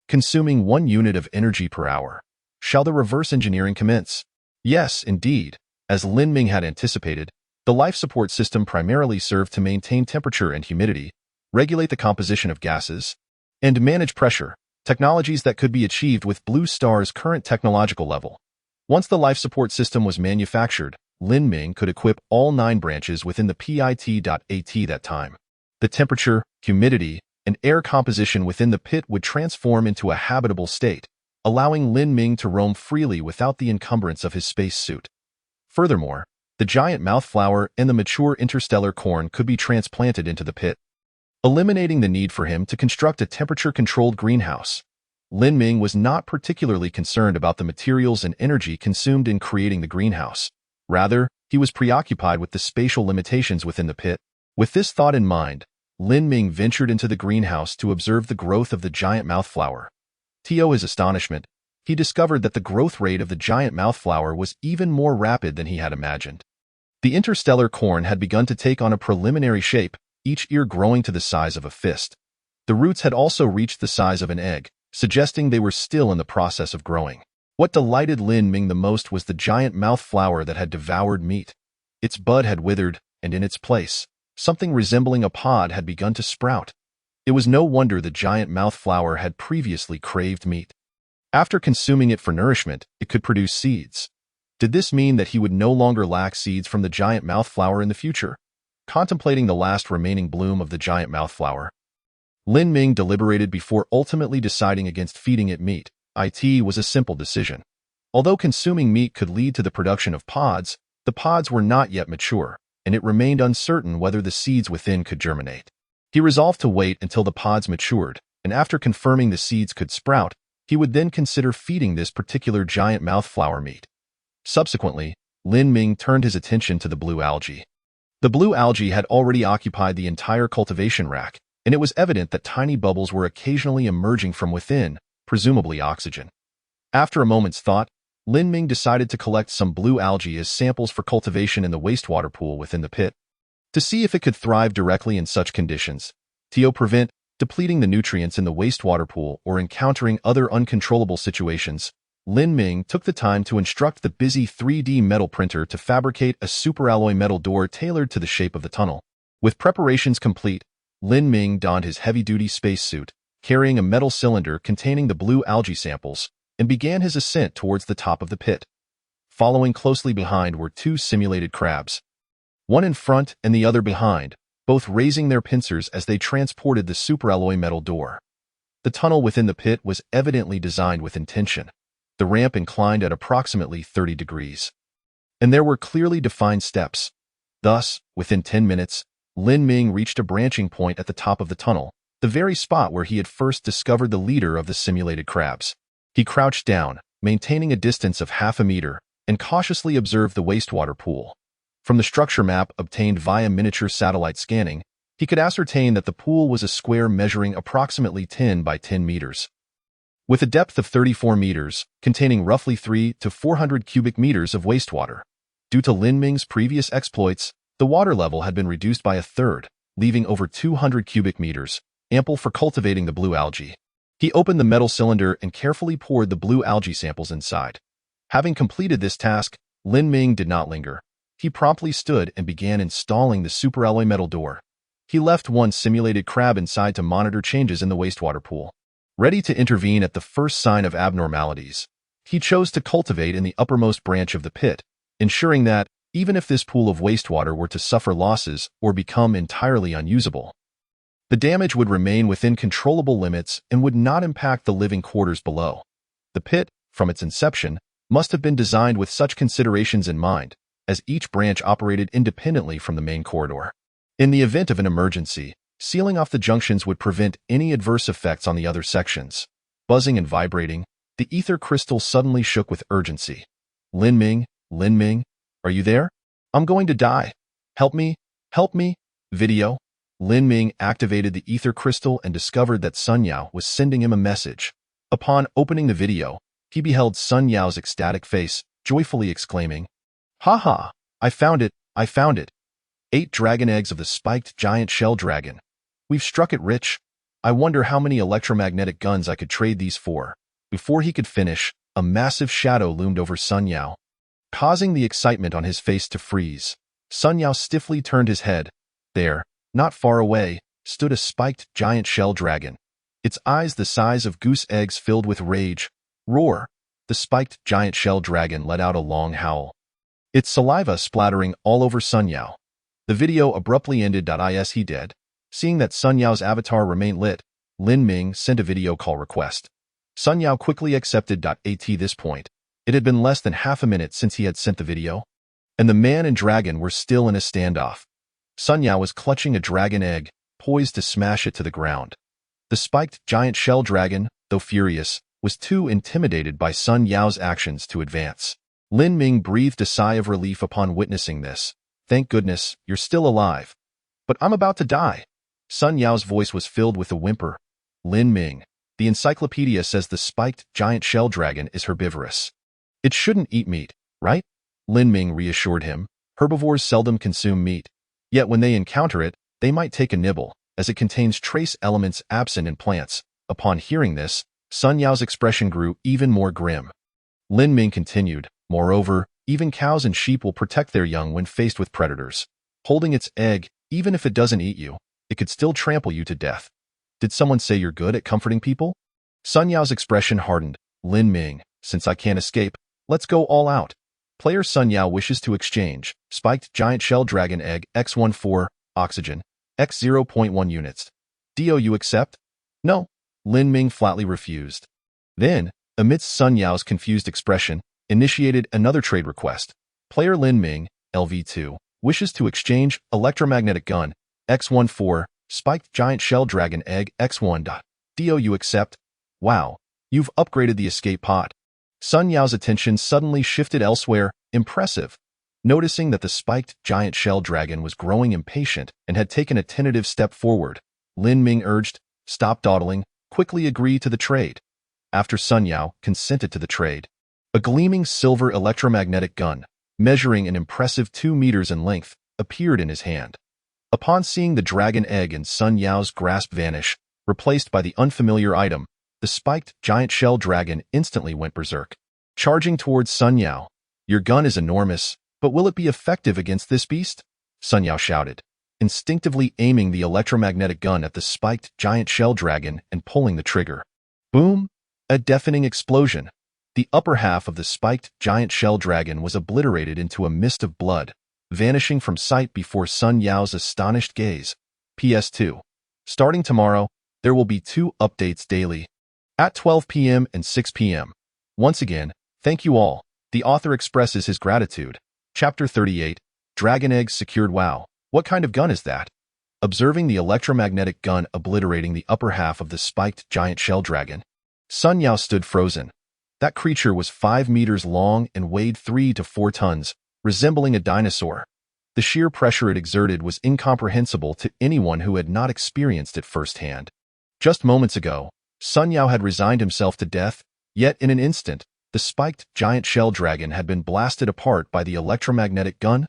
consuming 1 unit of energy per hour. Shall the reverse engineering commence? Yes, indeed. As Lin Ming had anticipated, the life support system primarily served to maintain temperature and humidity, regulate the composition of gases, and manage pressure, technologies that could be achieved with Blue Star's current technological level. Once the life support system was manufactured, Lin Ming could equip all 9 branches within the pit.at that time. The temperature, humidity, and air composition within the pit would transform into a habitable state, allowing Lin Ming to roam freely without the encumbrance of his space suit. Furthermore, the giant mouthflower and the mature interstellar corn could be transplanted into the pit, eliminating the need for him to construct a temperature-controlled greenhouse. Lin Ming was not particularly concerned about the materials and energy consumed in creating the greenhouse. Rather, he was preoccupied with the spatial limitations within the pit. With this thought in mind, Lin Ming ventured into the greenhouse to observe the growth of the giant mouthflower. To his astonishment, he discovered that the growth rate of the giant mouthflower was even more rapid than he had imagined. The interstellar corn had begun to take on a preliminary shape, each ear growing to the size of a fist. The roots had also reached the size of an egg, suggesting they were still in the process of growing. What delighted Lin Ming the most was the giant mouth flower that had devoured meat. Its bud had withered, and in its place, something resembling a pod had begun to sprout. It was no wonder the giant mouth flower had previously craved meat. After consuming it for nourishment, it could produce seeds. Did this mean that he would no longer lack seeds from the giant mouth flower in the future? Contemplating the last remaining bloom of the giant mouth flower, Lin Ming deliberated before ultimately deciding against feeding it meat. It was a simple decision. Although consuming meat could lead to the production of pods, the pods were not yet mature, and it remained uncertain whether the seeds within could germinate. He resolved to wait until the pods matured, and after confirming the seeds could sprout, he would then consider feeding this particular giant mouth flower meat. Subsequently, Lin Ming turned his attention to the blue algae. The blue algae had already occupied the entire cultivation rack, and it was evident that tiny bubbles were occasionally emerging from within, presumably oxygen. After a moment's thought, Lin Ming decided to collect some blue algae as samples for cultivation in the wastewater pool within the pit. To see if it could thrive directly in such conditions, to prevent depleting the nutrients in the wastewater pool or encountering other uncontrollable situations, Lin Ming took the time to instruct the busy 3D metal printer to fabricate a superalloy metal door tailored to the shape of the tunnel. With preparations complete, Lin Ming donned his heavy-duty spacesuit, carrying a metal cylinder containing the blue algae samples, and began his ascent towards the top of the pit. Following closely behind were two simulated crabs, one in front and the other behind, both raising their pincers as they transported the superalloy metal door. The tunnel within the pit was evidently designed with intention. The ramp inclined at approximately 30 degrees, and there were clearly defined steps. Thus, within 10 minutes, Lin Ming reached a branching point at the top of the tunnel, the very spot where he had first discovered the leader of the simulated crabs. He crouched down, maintaining a distance of half a meter, and cautiously observed the wastewater pool. From the structure map obtained via miniature satellite scanning, he could ascertain that the pool was a square measuring approximately 10 by 10 meters. With a depth of 34 meters, containing roughly 300 to 400 cubic meters of wastewater. Due to Lin Ming's previous exploits, the water level had been reduced by a third, leaving over 200 cubic meters, ample for cultivating the blue algae. He opened the metal cylinder and carefully poured the blue algae samples inside. Having completed this task, Lin Ming did not linger. He promptly stood and began installing the superalloy metal door. He left one simulated crab inside to monitor changes in the wastewater pool. Ready to intervene at the first sign of abnormalities, he chose to cultivate in the uppermost branch of the pit, ensuring that, even if this pool of wastewater were to suffer losses or become entirely unusable, the damage would remain within controllable limits and would not impact the living quarters below. The pit, from its inception, must have been designed with such considerations in mind, as each branch operated independently from the main corridor. In the event of an emergency, sealing off the junctions would prevent any adverse effects on the other sections. Buzzing and vibrating, the ether crystal suddenly shook with urgency. Lin Ming, are you there? I'm going to die. Help me, help me. Video. Lin Ming activated the ether crystal and discovered that Sun Yao was sending him a message. Upon opening the video, he beheld Sun Yao's ecstatic face, joyfully exclaiming, "Ha ha! I found it! 8 dragon eggs of the spiked giant shell dragon. We've struck it rich. I wonder how many electromagnetic guns I could trade these for." Before he could finish, a massive shadow loomed over Sun Yao, causing the excitement on his face to freeze. Sun Yao stiffly turned his head. There, not far away, stood a spiked giant shell dragon. Its eyes the size of goose eggs filled with rage. Roar! The spiked giant shell dragon let out a long howl, its saliva splattering all over Sun Yao. The video abruptly ended. Is he dead? Seeing that Sun Yao's avatar remained lit, Lin Ming sent a video call request. Sun Yao quickly accepted. At this point, it had been less than half a minute since he had sent the video, and the man and dragon were still in a standoff. Sun Yao was clutching a dragon egg, poised to smash it to the ground. The spiked giant shell dragon, though furious, was too intimidated by Sun Yao's actions to advance. Lin Ming breathed a sigh of relief upon witnessing this. "Thank goodness, you're still alive. But I'm about to die." Sun Yao's voice was filled with a whimper. "Lin Ming, the encyclopedia says the spiked giant shell dragon is herbivorous. It shouldn't eat meat, right?" Lin Ming reassured him. "Herbivores seldom consume meat. Yet when they encounter it, they might take a nibble, as it contains trace elements absent in plants. Upon hearing this, Sun Yao's expression grew even more grim. Lin Ming continued, moreover, even cows and sheep will protect their young when faced with predators. Holding its egg, even if it doesn't eat you, it could still trample you to death. Did someone say you're good at comforting people? Sun Yao's expression hardened. Lin Ming, since I can't escape, let's go all out. Player Sun Yao wishes to exchange spiked giant shell dragon egg X14, oxygen, X 0.1 units. Do you accept? No. Lin Ming flatly refused. Then, amidst Sun Yao's confused expression, initiated another trade request. Player Lin Ming, LV2, wishes to exchange electromagnetic gun X14, spiked giant shell dragon egg X1. Do you accept? Wow, you've upgraded the escape pod. Sun Yao's attention suddenly shifted elsewhere. Impressive. Noticing that the spiked giant shell dragon was growing impatient and had taken a tentative step forward, Lin Ming urged, stop dawdling, quickly agree to the trade. After Sun Yao consented to the trade, a gleaming silver electromagnetic gun, measuring an impressive 2 meters in length, appeared in his hand. Upon seeing the dragon egg in Sun Yao's grasp vanish, replaced by the unfamiliar item, the spiked giant shell dragon instantly went berserk. Charging towards Sun Yao. Your gun is enormous, but will it be effective against this beast? Sun Yao shouted, instinctively aiming the electromagnetic gun at the spiked giant shell dragon and pulling the trigger. Boom! A deafening explosion. The upper half of the spiked giant shell dragon was obliterated into a mist of blood, vanishing from sight before Sun Yao's astonished gaze. PS2. Starting tomorrow, there will be 2 updates daily, at 12 p.m. and 6 p.m. Once again, thank you all. The author expresses his gratitude. Chapter 38, Dragon Eggs Secured. Wow, what kind of gun is that? Observing the electromagnetic gun obliterating the upper half of the spiked giant shell dragon, Sun Yao stood frozen. That creature was 5 meters long and weighed 3 to 4 tons, resembling a dinosaur. The sheer pressure it exerted was incomprehensible to anyone who had not experienced it firsthand. Just moments ago, Sun Yao had resigned himself to death, yet in an instant, the spiked giant shell dragon had been blasted apart by the electromagnetic gun.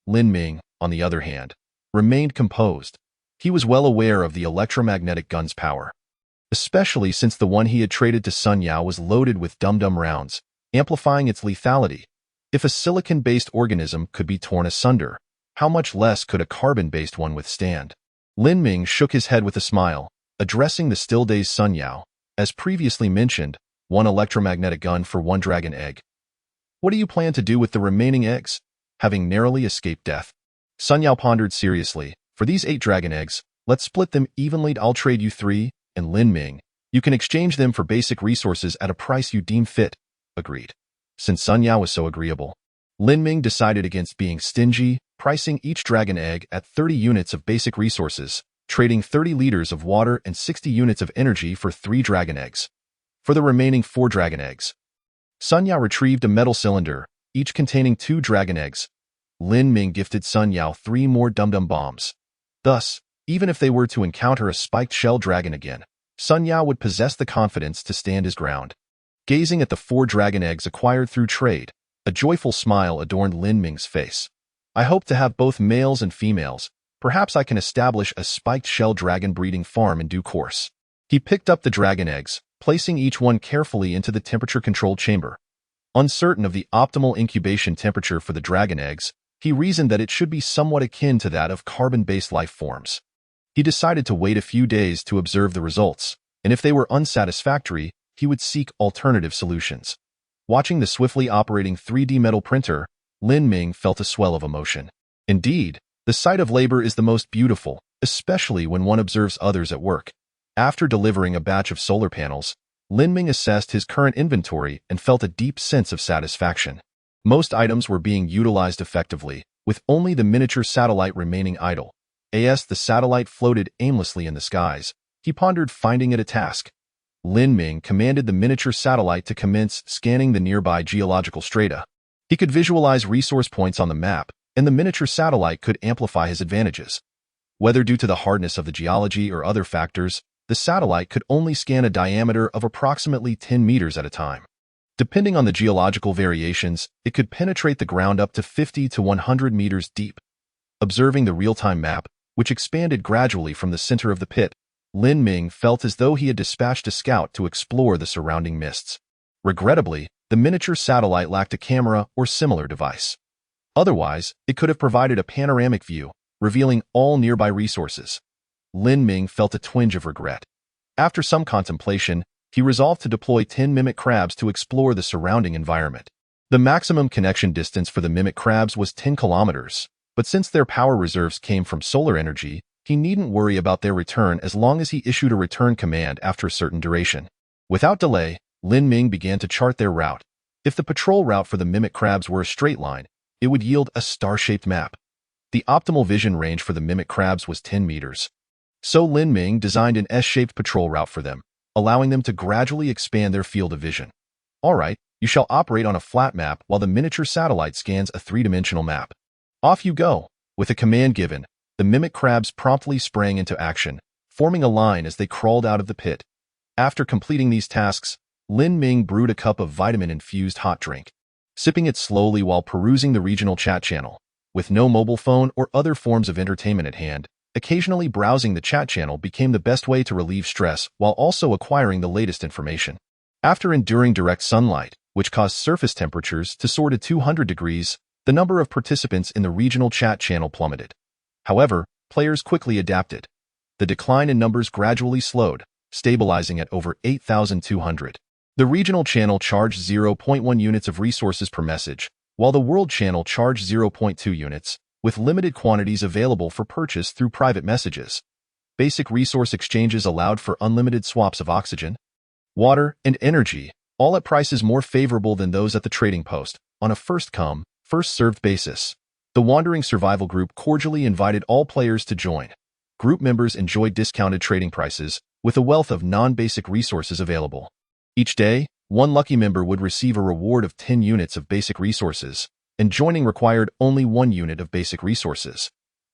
Lin Ming, on the other hand, remained composed. He was well aware of the electromagnetic gun's power, especially since the one he had traded to Sun Yao was loaded with dum-dum rounds, amplifying its lethality. If a silicon-based organism could be torn asunder, how much less could a carbon-based one withstand? Lin Ming shook his head with a smile, addressing the still-dazed Sun Yao. As previously mentioned, 1 electromagnetic gun for 1 dragon egg. What do you plan to do with the remaining eggs, having narrowly escaped death? Sun Yao pondered seriously. For these 8 dragon eggs, let's split them evenly. I'll trade you 3, and Lin Ming, you can exchange them for basic resources at a price you deem fit. Agreed. Since Sun Yao was so agreeable, Lin Ming decided against being stingy, pricing each dragon egg at 30 units of basic resources, trading 30 liters of water and 60 units of energy for 3 dragon eggs. For the remaining 4 dragon eggs, Sun Yao retrieved a metal cylinder, each containing 2 dragon eggs. Lin Ming gifted Sun Yao 3 more dum-dum bombs. Thus, even if they were to encounter a spiked shell dragon again, Sun Yao would possess the confidence to stand his ground. Gazing at the 4 dragon eggs acquired through trade, a joyful smile adorned Lin Ming's face. I hope to have both males and females. Perhaps I can establish a spiked shell dragon breeding farm in due course. He picked up the dragon eggs, placing each one carefully into the temperature-controlled chamber. Uncertain of the optimal incubation temperature for the dragon eggs, he reasoned that it should be somewhat akin to that of carbon-based life forms. He decided to wait a few days to observe the results, and if they were unsatisfactory, he would seek alternative solutions. Watching the swiftly operating 3D metal printer, Lin Ming felt a swell of emotion. Indeed, the sight of labor is the most beautiful, especially when one observes others at work. After delivering a batch of solar panels, Lin Ming assessed his current inventory and felt a deep sense of satisfaction. Most items were being utilized effectively, with only the miniature satellite remaining idle. As the satellite floated aimlessly in the skies, he pondered finding it a task. Lin Ming commanded the miniature satellite to commence scanning the nearby geological strata. He could visualize resource points on the map, and the miniature satellite could amplify his advantages. Whether due to the hardness of the geology or other factors, the satellite could only scan a diameter of approximately 10 meters at a time. Depending on the geological variations, it could penetrate the ground up to 50 to 100 meters deep. Observing the real-time map, which expanded gradually from the center of the pit. Lin Ming felt as though he had dispatched a scout to explore the surrounding mists. Regrettably, the miniature satellite lacked a camera or similar device. Otherwise, it could have provided a panoramic view, revealing all nearby resources. Lin Ming felt a twinge of regret. After some contemplation, he resolved to deploy 10 mimic crabs to explore the surrounding environment. The maximum connection distance for the mimic crabs was 10 kilometers, but since their power reserves came from solar energy, he needn't worry about their return as long as he issued a return command after a certain duration. Without delay, Lin Ming began to chart their route. If the patrol route for the mimic crabs were a straight line, it would yield a star-shaped map. The optimal vision range for the mimic crabs was 10 meters. So Lin Ming designed an S-shaped patrol route for them, allowing them to gradually expand their field of vision. All right, you shall operate on a flat map while the miniature satellite scans a three-dimensional map. Off you go. With a command given, the mimic crabs promptly sprang into action, forming a line as they crawled out of the pit. After completing these tasks, Lin Ming brewed a cup of vitamin-infused hot drink, sipping it slowly while perusing the regional chat channel. With no mobile phone or other forms of entertainment at hand, occasionally browsing the chat channel became the best way to relieve stress while also acquiring the latest information. After enduring direct sunlight, which caused surface temperatures to soar to 200 degrees, the number of participants in the regional chat channel plummeted. However, players quickly adapted. The decline in numbers gradually slowed, stabilizing at over 8,200. The regional channel charged 0.1 units of resources per message, while the world channel charged 0.2 units, with limited quantities available for purchase through private messages. Basic resource exchanges allowed for unlimited swaps of oxygen, water, and energy, all at prices more favorable than those at the trading post, on a first-come, first-served basis. The Wandering Survival Group cordially invited all players to join. Group members enjoyed discounted trading prices, with a wealth of non-basic resources available. Each day, one lucky member would receive a reward of 10 units of basic resources, and joining required only 1 unit of basic resources.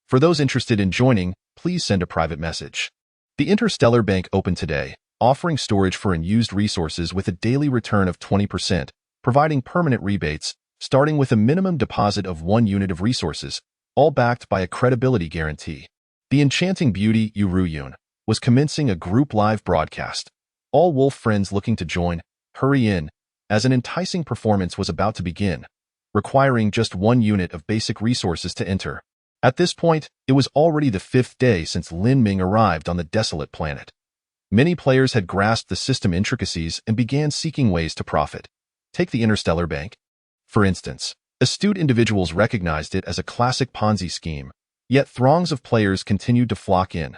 For those interested in joining, please send a private message. The Interstellar Bank opened today, offering storage for unused resources with a daily return of 20%, providing permanent rebates, starting with a minimum deposit of 1 unit of resources, all backed by a credibility guarantee. The enchanting beauty Yuruyun was commencing a group live broadcast. All wolf friends looking to join, hurry in, as an enticing performance was about to begin, requiring just 1 unit of basic resources to enter. At this point, it was already the 5th day since Lin Ming arrived on the desolate planet. Many players had grasped the system intricacies and began seeking ways to profit. Take the Interstellar Bank. For instance, astute individuals recognized it as a classic Ponzi scheme, yet throngs of players continued to flock in.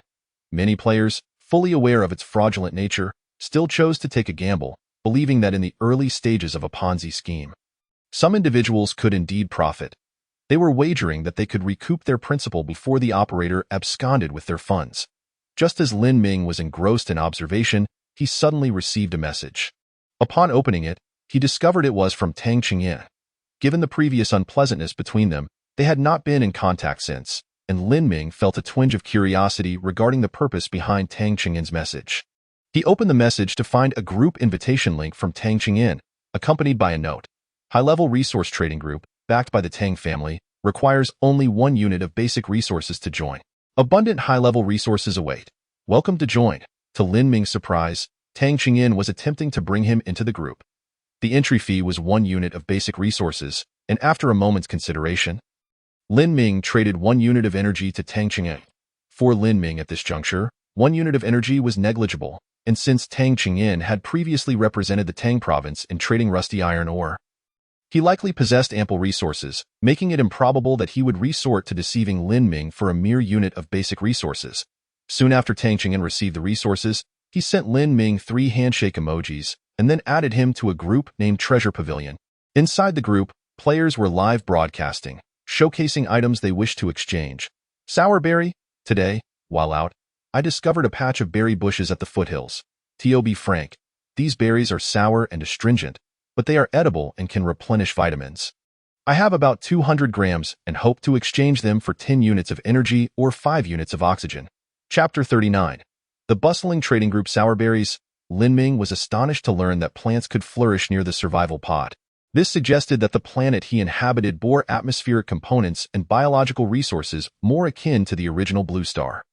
Many players, fully aware of its fraudulent nature, still chose to take a gamble, believing that in the early stages of a Ponzi scheme, some individuals could indeed profit. They were wagering that they could recoup their principal before the operator absconded with their funds. Just as Lin Ming was engrossed in observation, he suddenly received a message. Upon opening it, he discovered it was from Tang Qingyan. Given the previous unpleasantness between them, they had not been in contact since, and Lin Ming felt a twinge of curiosity regarding the purpose behind Tang Qingyan's message. He opened the message to find a group invitation link from Tang Qingyan, accompanied by a note. High-level resource trading group, backed by the Tang family, requires only 1 unit of basic resources to join. Abundant high-level resources await. Welcome to join. To Lin Ming's surprise, Tang Qingyan was attempting to bring him into the group. The entry fee was 1 unit of basic resources, and after a moment's consideration, Lin Ming traded 1 unit of energy to Tang Qingyan. For Lin Ming at this juncture, 1 unit of energy was negligible, and since Tang Qingyan had previously represented the Tang province in trading rusty iron ore, he likely possessed ample resources, making it improbable that he would resort to deceiving Lin Ming for a mere unit of basic resources. Soon after Tang Qingyan received the resources, he sent Lin Ming 3 handshake emojis, and then added him to a group named Treasure Pavilion. Inside the group, players were live broadcasting, showcasing items they wished to exchange. Sour berry? Today, while out, I discovered a patch of berry bushes at the foothills. To be frank, these berries are sour and astringent, but they are edible and can replenish vitamins. I have about 200 grams and hope to exchange them for 10 units of energy or 5 units of oxygen. Chapter 39. The bustling trading group Sourberries. Lin Ming was astonished to learn that plants could flourish near the survival pod. This suggested that the planet he inhabited bore atmospheric components and biological resources more akin to the original blue star.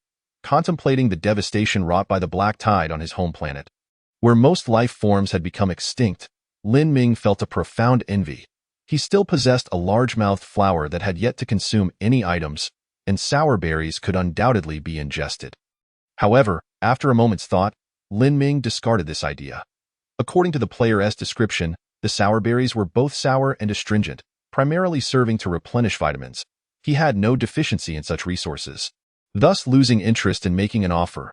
Contemplating the devastation wrought by the black tide on his home planet, where most life forms had become extinct, Lin Ming felt a profound envy. He still possessed a large-mouthed flower that had yet to consume any items, and sour berries could undoubtedly be ingested. However, after a moment's thought, Lin Ming discarded this idea. According to the player's description, the sour berries were both sour and astringent, primarily serving to replenish vitamins. He had no deficiency in such resources, thus losing interest in making an offer.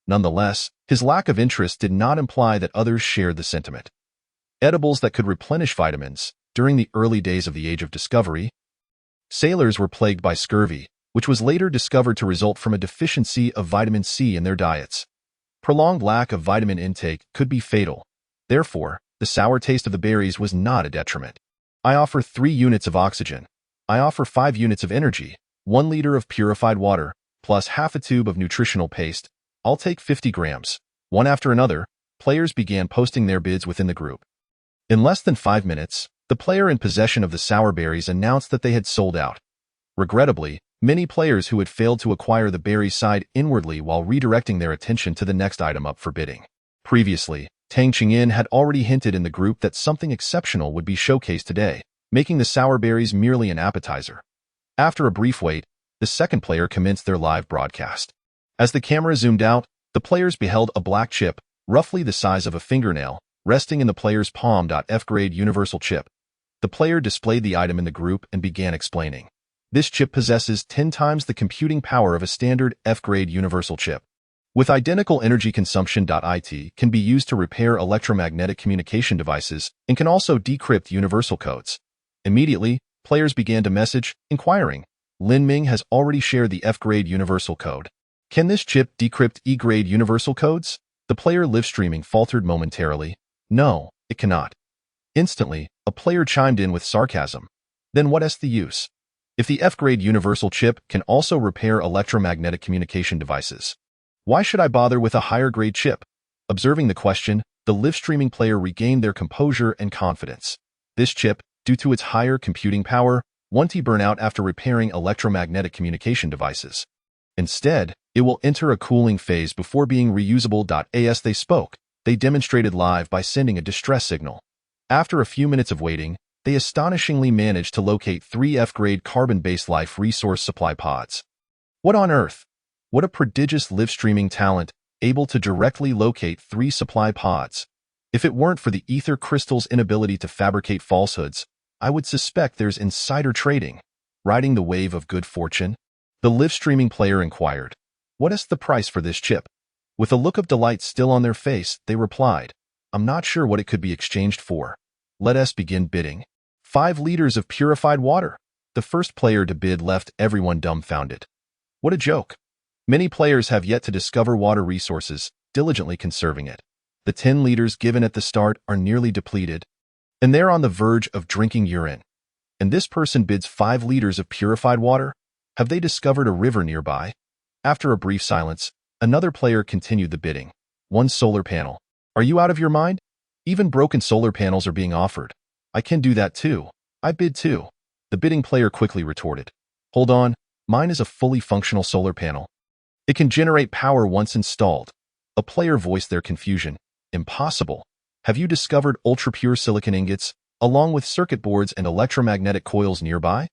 Nonetheless, his lack of interest did not imply that others shared the sentiment. Edibles that could replenish vitamins. During the early days of the Age of Discovery, sailors were plagued by scurvy, which was later discovered to result from a deficiency of vitamin C in their diets. Prolonged lack of vitamin intake could be fatal. Therefore, the sour taste of the berries was not a detriment. I offer 3 units of oxygen. I offer 5 units of energy, 1 liter of purified water, plus half a tube of nutritional paste. I'll take 50 grams. One after another, players began posting their bids within the group. In less than 5 minutes, the player in possession of the sour berries announced that they had sold out. Regrettably, many players who had failed to acquire the berries sighed inwardly while redirecting their attention to the next item up for bidding. Previously, Tang Qingyin had already hinted in the group that something exceptional would be showcased today, making the sour berries merely an appetizer. After a brief wait, the second player commenced their live broadcast. As the camera zoomed out, the players beheld a black chip, roughly the size of a fingernail, resting in the player's palm. F-grade universal chip. The player displayed the item in the group and began explaining. This chip possesses 10 times the computing power of a standard F-grade universal chip. With identical energy consumption. It can be used to repair electromagnetic communication devices and can also decrypt universal codes. Immediately, players began to message, inquiring. Lin Ming has already shared the F-grade universal code. Can this chip decrypt E-grade universal codes? The player live streaming faltered momentarily. No, it cannot. Instantly, a player chimed in with sarcasm. Then what's the use? If the F-grade universal chip can also repair electromagnetic communication devices, why should I bother with a higher-grade chip? Observing the question, the live streaming player regained their composure and confidence. This chip, due to its higher computing power, won't burn out after repairing electromagnetic communication devices. Instead, it will enter a cooling phase before being reusable. As they spoke, they demonstrated live by sending a distress signal. After a few minutes of waiting, they astonishingly managed to locate 3 F-grade carbon-based life resource supply pods. What on earth? What a prodigious live streaming talent, able to directly locate 3 supply pods. If it weren't for the ether crystal's inability to fabricate falsehoods, I would suspect there's insider trading. Riding the wave of good fortune? The live streaming player inquired. What is the price for this chip? With a look of delight still on their face, they replied, I'm not sure what it could be exchanged for. Let us begin bidding. 5 liters of purified water. The first player to bid left everyone dumbfounded. What a joke. Many players have yet to discover water resources, diligently conserving it. The 10 liters given at the start are nearly depleted, and they're on the verge of drinking urine. And this person bids 5 liters of purified water? Have they discovered a river nearby? After a brief silence, another player continued the bidding. 1 solar panel. Are you out of your mind? Even broken solar panels are being offered. I can do that too. I bid too. The bidding player quickly retorted. Hold on, mine is a fully functional solar panel. It can generate power once installed. A player voiced their confusion. Impossible. Have you discovered ultra-pure silicon ingots, along with circuit boards and electromagnetic coils nearby?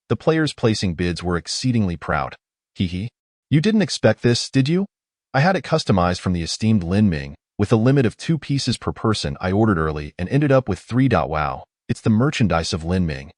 The players placing bids were exceedingly proud. Hee. You didn't expect this, did you? I had it customized from the esteemed Lin Ming. With a limit of 2 pieces per person, I ordered early and ended up with 3. Wow, it's the merchandise of Lin Ming.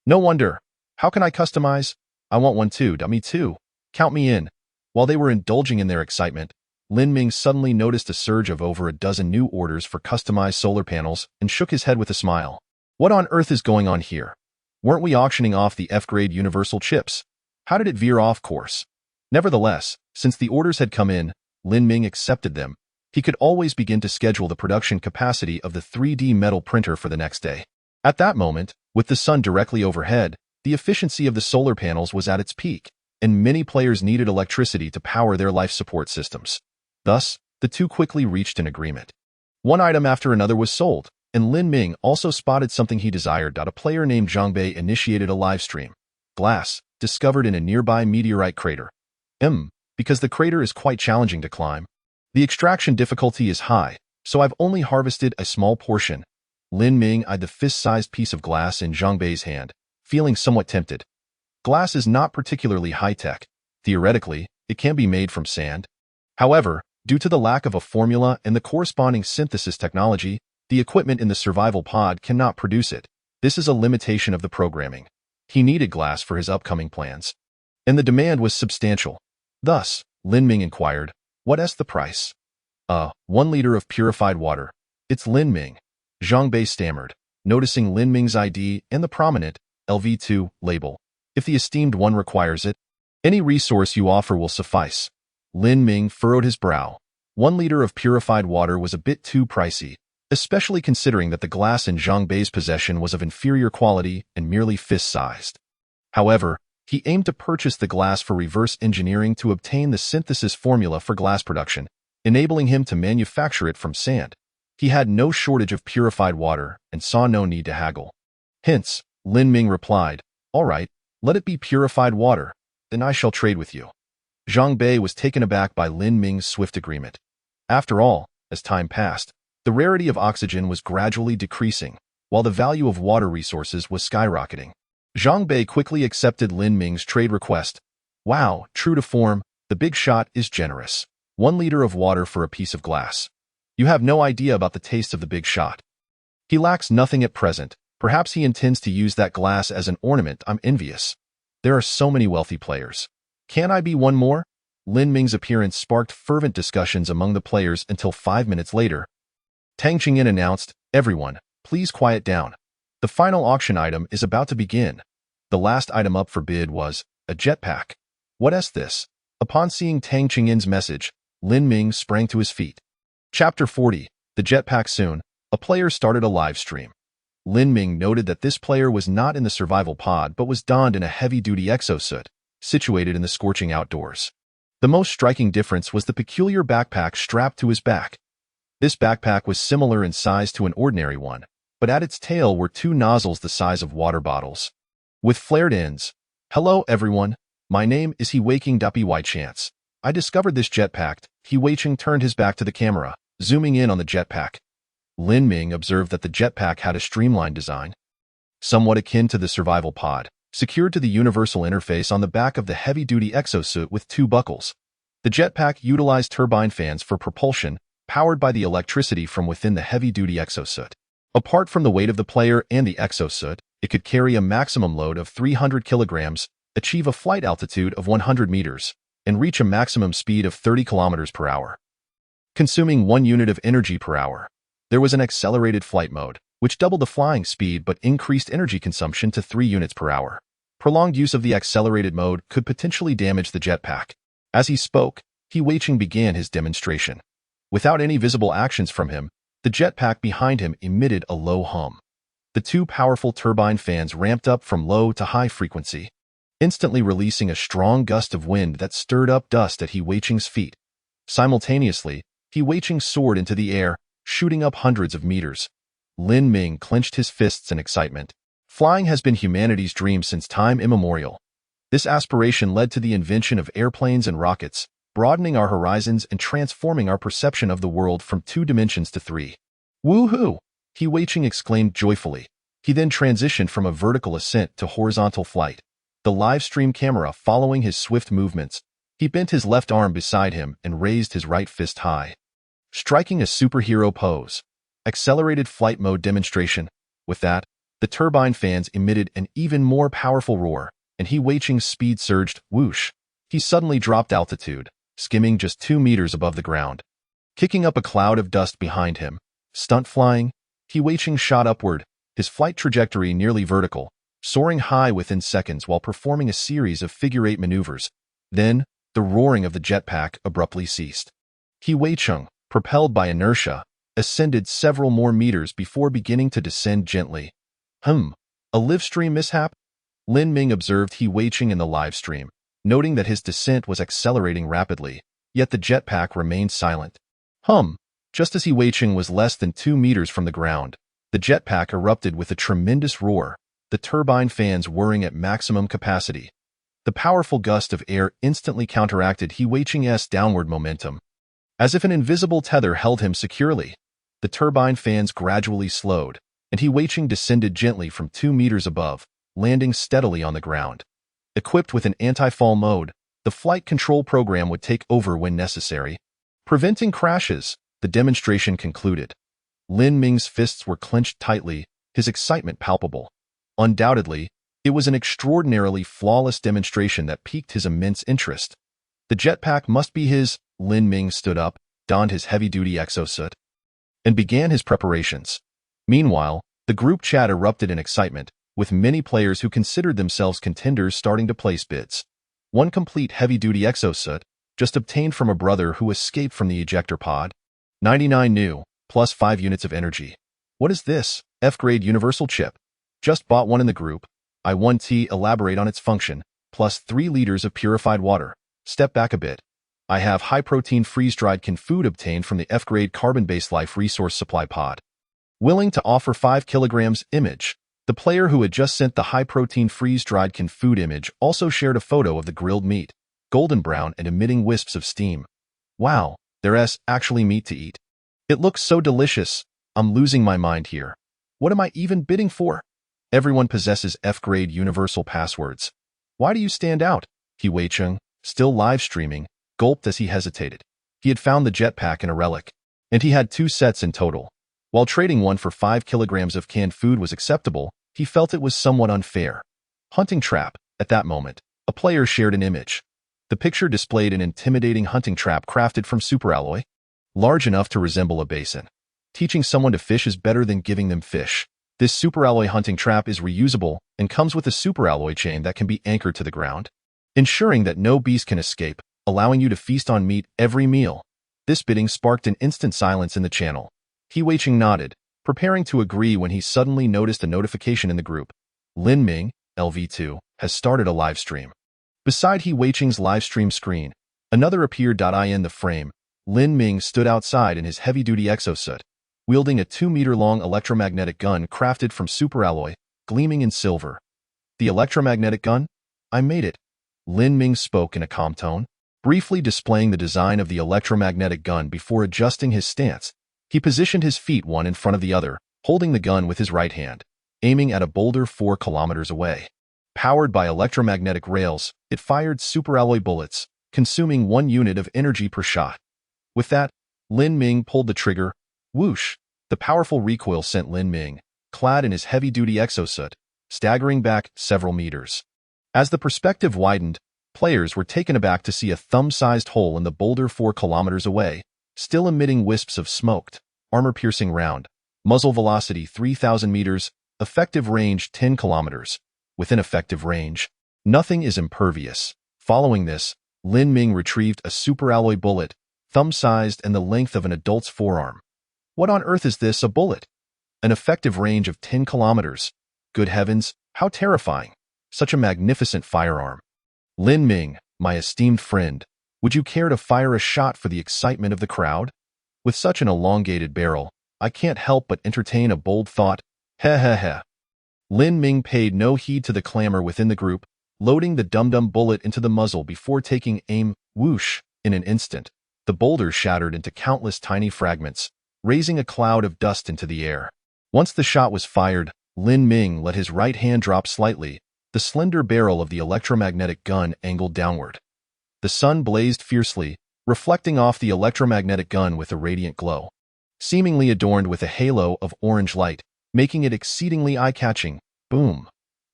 No wonder. How can I customize? I want one too. Me too. Count me in. While they were indulging in their excitement, Lin Ming suddenly noticed a surge of over a dozen new orders for customized solar panels and shook his head with a smile. What on earth is going on here? Weren't we auctioning off the F-grade universal chips? How did it veer off course? Nevertheless, since the orders had come in, Lin Ming accepted them. He could always begin to schedule the production capacity of the 3D metal printer for the next day. At that moment, with the sun directly overhead, the efficiency of the solar panels was at its peak, and many players needed electricity to power their life support systems. Thus, the two quickly reached an agreement. One item after another was sold, and Lin Ming also spotted something he desired. A player named Zhang Bei initiated a live stream. Glass, discovered in a nearby meteorite crater. Because the crater is quite challenging to climb. The extraction difficulty is high, so I've only harvested a small portion. Lin Ming eyed the fist-sized piece of glass in Zhang Bei's hand, feeling somewhat tempted. Glass is not particularly high-tech. Theoretically, it can be made from sand. However, due to the lack of a formula and the corresponding synthesis technology, the equipment in the survival pod cannot produce it. This is a limitation of the programming. He needed glass for his upcoming plans. And the demand was substantial. Thus, Lin Ming inquired, "What's the price?" 1 liter of purified water. It's Lin Ming. Zhang Bei stammered, noticing Lin Ming's ID and the prominent LV2 label. "If the esteemed one requires it, any resource you offer will suffice." Lin Ming furrowed his brow. 1 liter of purified water was a bit too pricey, especially considering that the glass in Zhang Bei's possession was of inferior quality and merely fist-sized. However, he aimed to purchase the glass for reverse engineering to obtain the synthesis formula for glass production, enabling him to manufacture it from sand. He had no shortage of purified water and saw no need to haggle. Hence, Lin Ming replied, "All right, let it be purified water, then I shall trade with you." Zhang Bei was taken aback by Lin Ming's swift agreement. After all, as time passed, the rarity of oxygen was gradually decreasing, while the value of water resources was skyrocketing. Zhang Bei quickly accepted Lin Ming's trade request. "Wow, true to form, the big shot is generous. 1 liter of water for a piece of glass. You have no idea about the taste of the big shot. He lacks nothing at present. Perhaps he intends to use that glass as an ornament. I'm envious. There are so many wealthy players. Can I be one more?" Lin Ming's appearance sparked fervent discussions among the players until 5 minutes later. Tang Qingyan announced, "Everyone, please quiet down. The final auction item is about to begin." The last item up for bid was a jetpack. "What's this?" Upon seeing Tang Qingyan's message, Lin Ming sprang to his feet. Chapter 40, The Jetpack. Soon, a player started a live stream. Lin Ming noted that this player was not in the survival pod but was donned in a heavy-duty exosuit, situated in the scorching outdoors. The most striking difference was the peculiar backpack strapped to his back. This backpack was similar in size to an ordinary one, but at its tail were 2 nozzles the size of water bottles, with flared ends. "Hello everyone, my name is He Weiqing By chance, I discovered this jetpack." He Weiqing turned his back to the camera, zooming in on the jetpack. Lin Ming observed that the jetpack had a streamlined design, somewhat akin to the survival pod, secured to the universal interface on the back of the heavy-duty exosuit with 2 buckles. The jetpack utilized turbine fans for propulsion, powered by the electricity from within the heavy-duty exosuit. Apart from the weight of the player and the exosuit, it could carry a maximum load of 300 kilograms, achieve a flight altitude of 100 meters, and reach a maximum speed of 30 kilometers per hour, consuming 1 unit of energy per hour. There was an accelerated flight mode, which doubled the flying speed but increased energy consumption to 3 units per hour. Prolonged use of the accelerated mode could potentially damage the jetpack. As he spoke, He Weiqing began his demonstration. Without any visible actions from him, the jetpack behind him emitted a low hum. The 2 powerful turbine fans ramped up from low to high frequency, instantly releasing a strong gust of wind that stirred up dust at He Weiqing's feet. Simultaneously, He Weiqing soared into the air, shooting up hundreds of meters. Lin Ming clenched his fists in excitement. Flying has been humanity's dream since time immemorial. This aspiration led to the invention of airplanes and rockets, broadening our horizons and transforming our perception of the world from 2 dimensions to 3. "Woohoo!" He Weiqing exclaimed joyfully. He then transitioned from a vertical ascent to horizontal flight. The live stream camera following his swift movements, he bent his left arm beside him and raised his right fist high, striking a superhero pose. Accelerated flight mode demonstration. With that, the turbine fans emitted an even more powerful roar, and He Weiqing's speed surged. Whoosh! He suddenly dropped altitude, skimming just 2 meters above the ground, kicking up a cloud of dust behind him. Stunt flying, He Weiqing shot upward, his flight trajectory nearly vertical, soaring high within seconds while performing a series of figure-8 maneuvers. Then, the roaring of the jetpack abruptly ceased. He Weiqing, propelled by inertia, ascended several more meters before beginning to descend gently. A live stream mishap? Lin Ming observed He Weiqing in the live stream, noting that his descent was accelerating rapidly, yet the jetpack remained silent. Just as He Weiqing was less than 2 meters from the ground, The jetpack erupted with a tremendous roar, the turbine fans whirring at maximum capacity. The powerful gust of air instantly counteracted He Weiqing's downward momentum. As if an invisible tether held him securely, the turbine fans gradually slowed, and He Weiqing descended gently from 2 meters above, landing steadily on the ground. Equipped with an anti-fall mode, the flight control program would take over when necessary. Preventing crashes, the demonstration concluded. Lin Ming's fists were clenched tightly, his excitement palpable. Undoubtedly, it was an extraordinarily flawless demonstration that piqued his immense interest. The jetpack must be his. Lin Ming stood up, donned his heavy-duty exosuit, and began his preparations. Meanwhile, the group chat erupted in excitement, with many players who considered themselves contenders starting to place bids. One complete heavy-duty exosuit, just obtained from a brother who escaped from the ejector pod. 99 new, plus 5 units of energy. What is this? F-grade universal chip. Just bought one in the group. I1T elaborate on its function, plus 3 liters of purified water. Step back a bit. I have high-protein freeze-dried canned food obtained from the F-grade carbon-based life resource supply pod. Willing to offer 5 kilograms image. The player who had just sent the high-protein freeze-dried canned food image also shared a photo of the grilled meat, golden brown and emitting wisps of steam. Wow, there's actually meat to eat. It looks so delicious. I'm losing my mind here. What am I even bidding for? Everyone possesses F-grade universal passwords. Why do you stand out? He Weiqing, still live streaming, gulped as he hesitated. He had found the jetpack in a relic, and he had 2 sets in total. While trading one for 5 kilograms of canned food was acceptable, he felt it was somewhat unfair. Hunting trap. At that moment, a player shared an image. The picture displayed an intimidating hunting trap crafted from superalloy, large enough to resemble a basin. Teaching someone to fish is better than giving them fish. This superalloy hunting trap is reusable and comes with a superalloy chain that can be anchored to the ground, ensuring that no beast can escape, allowing you to feast on meat every meal. This bidding sparked an instant silence in the channel. He Weiqing nodded, preparing to agree when he suddenly noticed a notification in the group. Lin Ming, LV2, has started a live stream. Beside He Weiqing's live stream screen, another appeared. In the frame, Lin Ming stood outside in his heavy-duty exosuit, wielding a 2-meter-long electromagnetic gun crafted from superalloy, gleaming in silver. The electromagnetic gun? I made it. Lin Ming spoke in a calm tone, briefly displaying the design of the electromagnetic gun before adjusting his stance. He positioned his feet one in front of the other, holding the gun with his right hand, aiming at a boulder 4 kilometers away. Powered by electromagnetic rails, it fired superalloy bullets, consuming 1 unit of energy per shot. With that, Lin Ming pulled the trigger. Whoosh! The powerful recoil sent Lin Ming, clad in his heavy-duty exosuit, staggering back several meters. As the perspective widened, players were taken aback to see a thumb-sized hole in the boulder 4 kilometers away, still emitting wisps of smoked, armor-piercing round. Muzzle velocity 3,000 meters, effective range 10 kilometers. Within effective range, nothing is impervious. Following this, Lin Ming retrieved a superalloy bullet, thumb-sized and the length of an adult's forearm. What on earth is this, a bullet? An effective range of 10 kilometers. Good heavens, how terrifying. Such a magnificent firearm. Lin Ming, my esteemed friend, would you care to fire a shot for the excitement of the crowd? With such an elongated barrel, I can't help but entertain a bold thought. Heh heh heh. Lin Ming paid no heed to the clamor within the group, loading the dum-dum bullet into the muzzle before taking aim. Whoosh! In an instant, the boulder shattered into countless tiny fragments, raising a cloud of dust into the air. Once the shot was fired, Lin Ming let his right hand drop slightly, the slender barrel of the electromagnetic gun angled downward. The sun blazed fiercely, reflecting off the electromagnetic gun with a radiant glow, seemingly adorned with a halo of orange light, making it exceedingly eye-catching. Boom!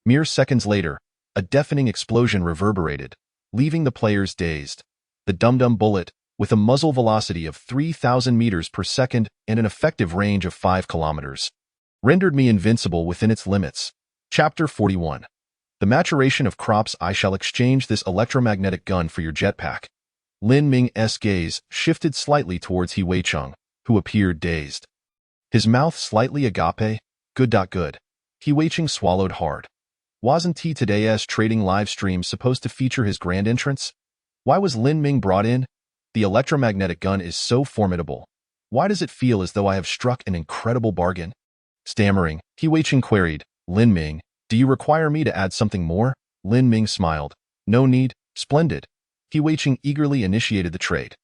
Mere seconds later, a deafening explosion reverberated, leaving the players dazed. The dum-dum bullet, with a muzzle velocity of 3,000 meters per second and an effective range of 5 kilometers, rendered me invincible within its limits. Chapter 41. The maturation of crops. I shall exchange this electromagnetic gun for your jetpack. Lin Ming's gaze shifted slightly towards He Weiqing, who appeared dazed. His mouth slightly agape. Good. He Weiqing swallowed hard. Wasn't today's trading live stream supposed to feature his grand entrance? Why was Lin Ming brought in? The electromagnetic gun is so formidable. Why does it feel as though I have struck an incredible bargain? Stammering, He Weiqing queried, Lin Ming, do you require me to add something more? Lin Ming smiled. No need, splendid. He Weiqing eagerly initiated the trade.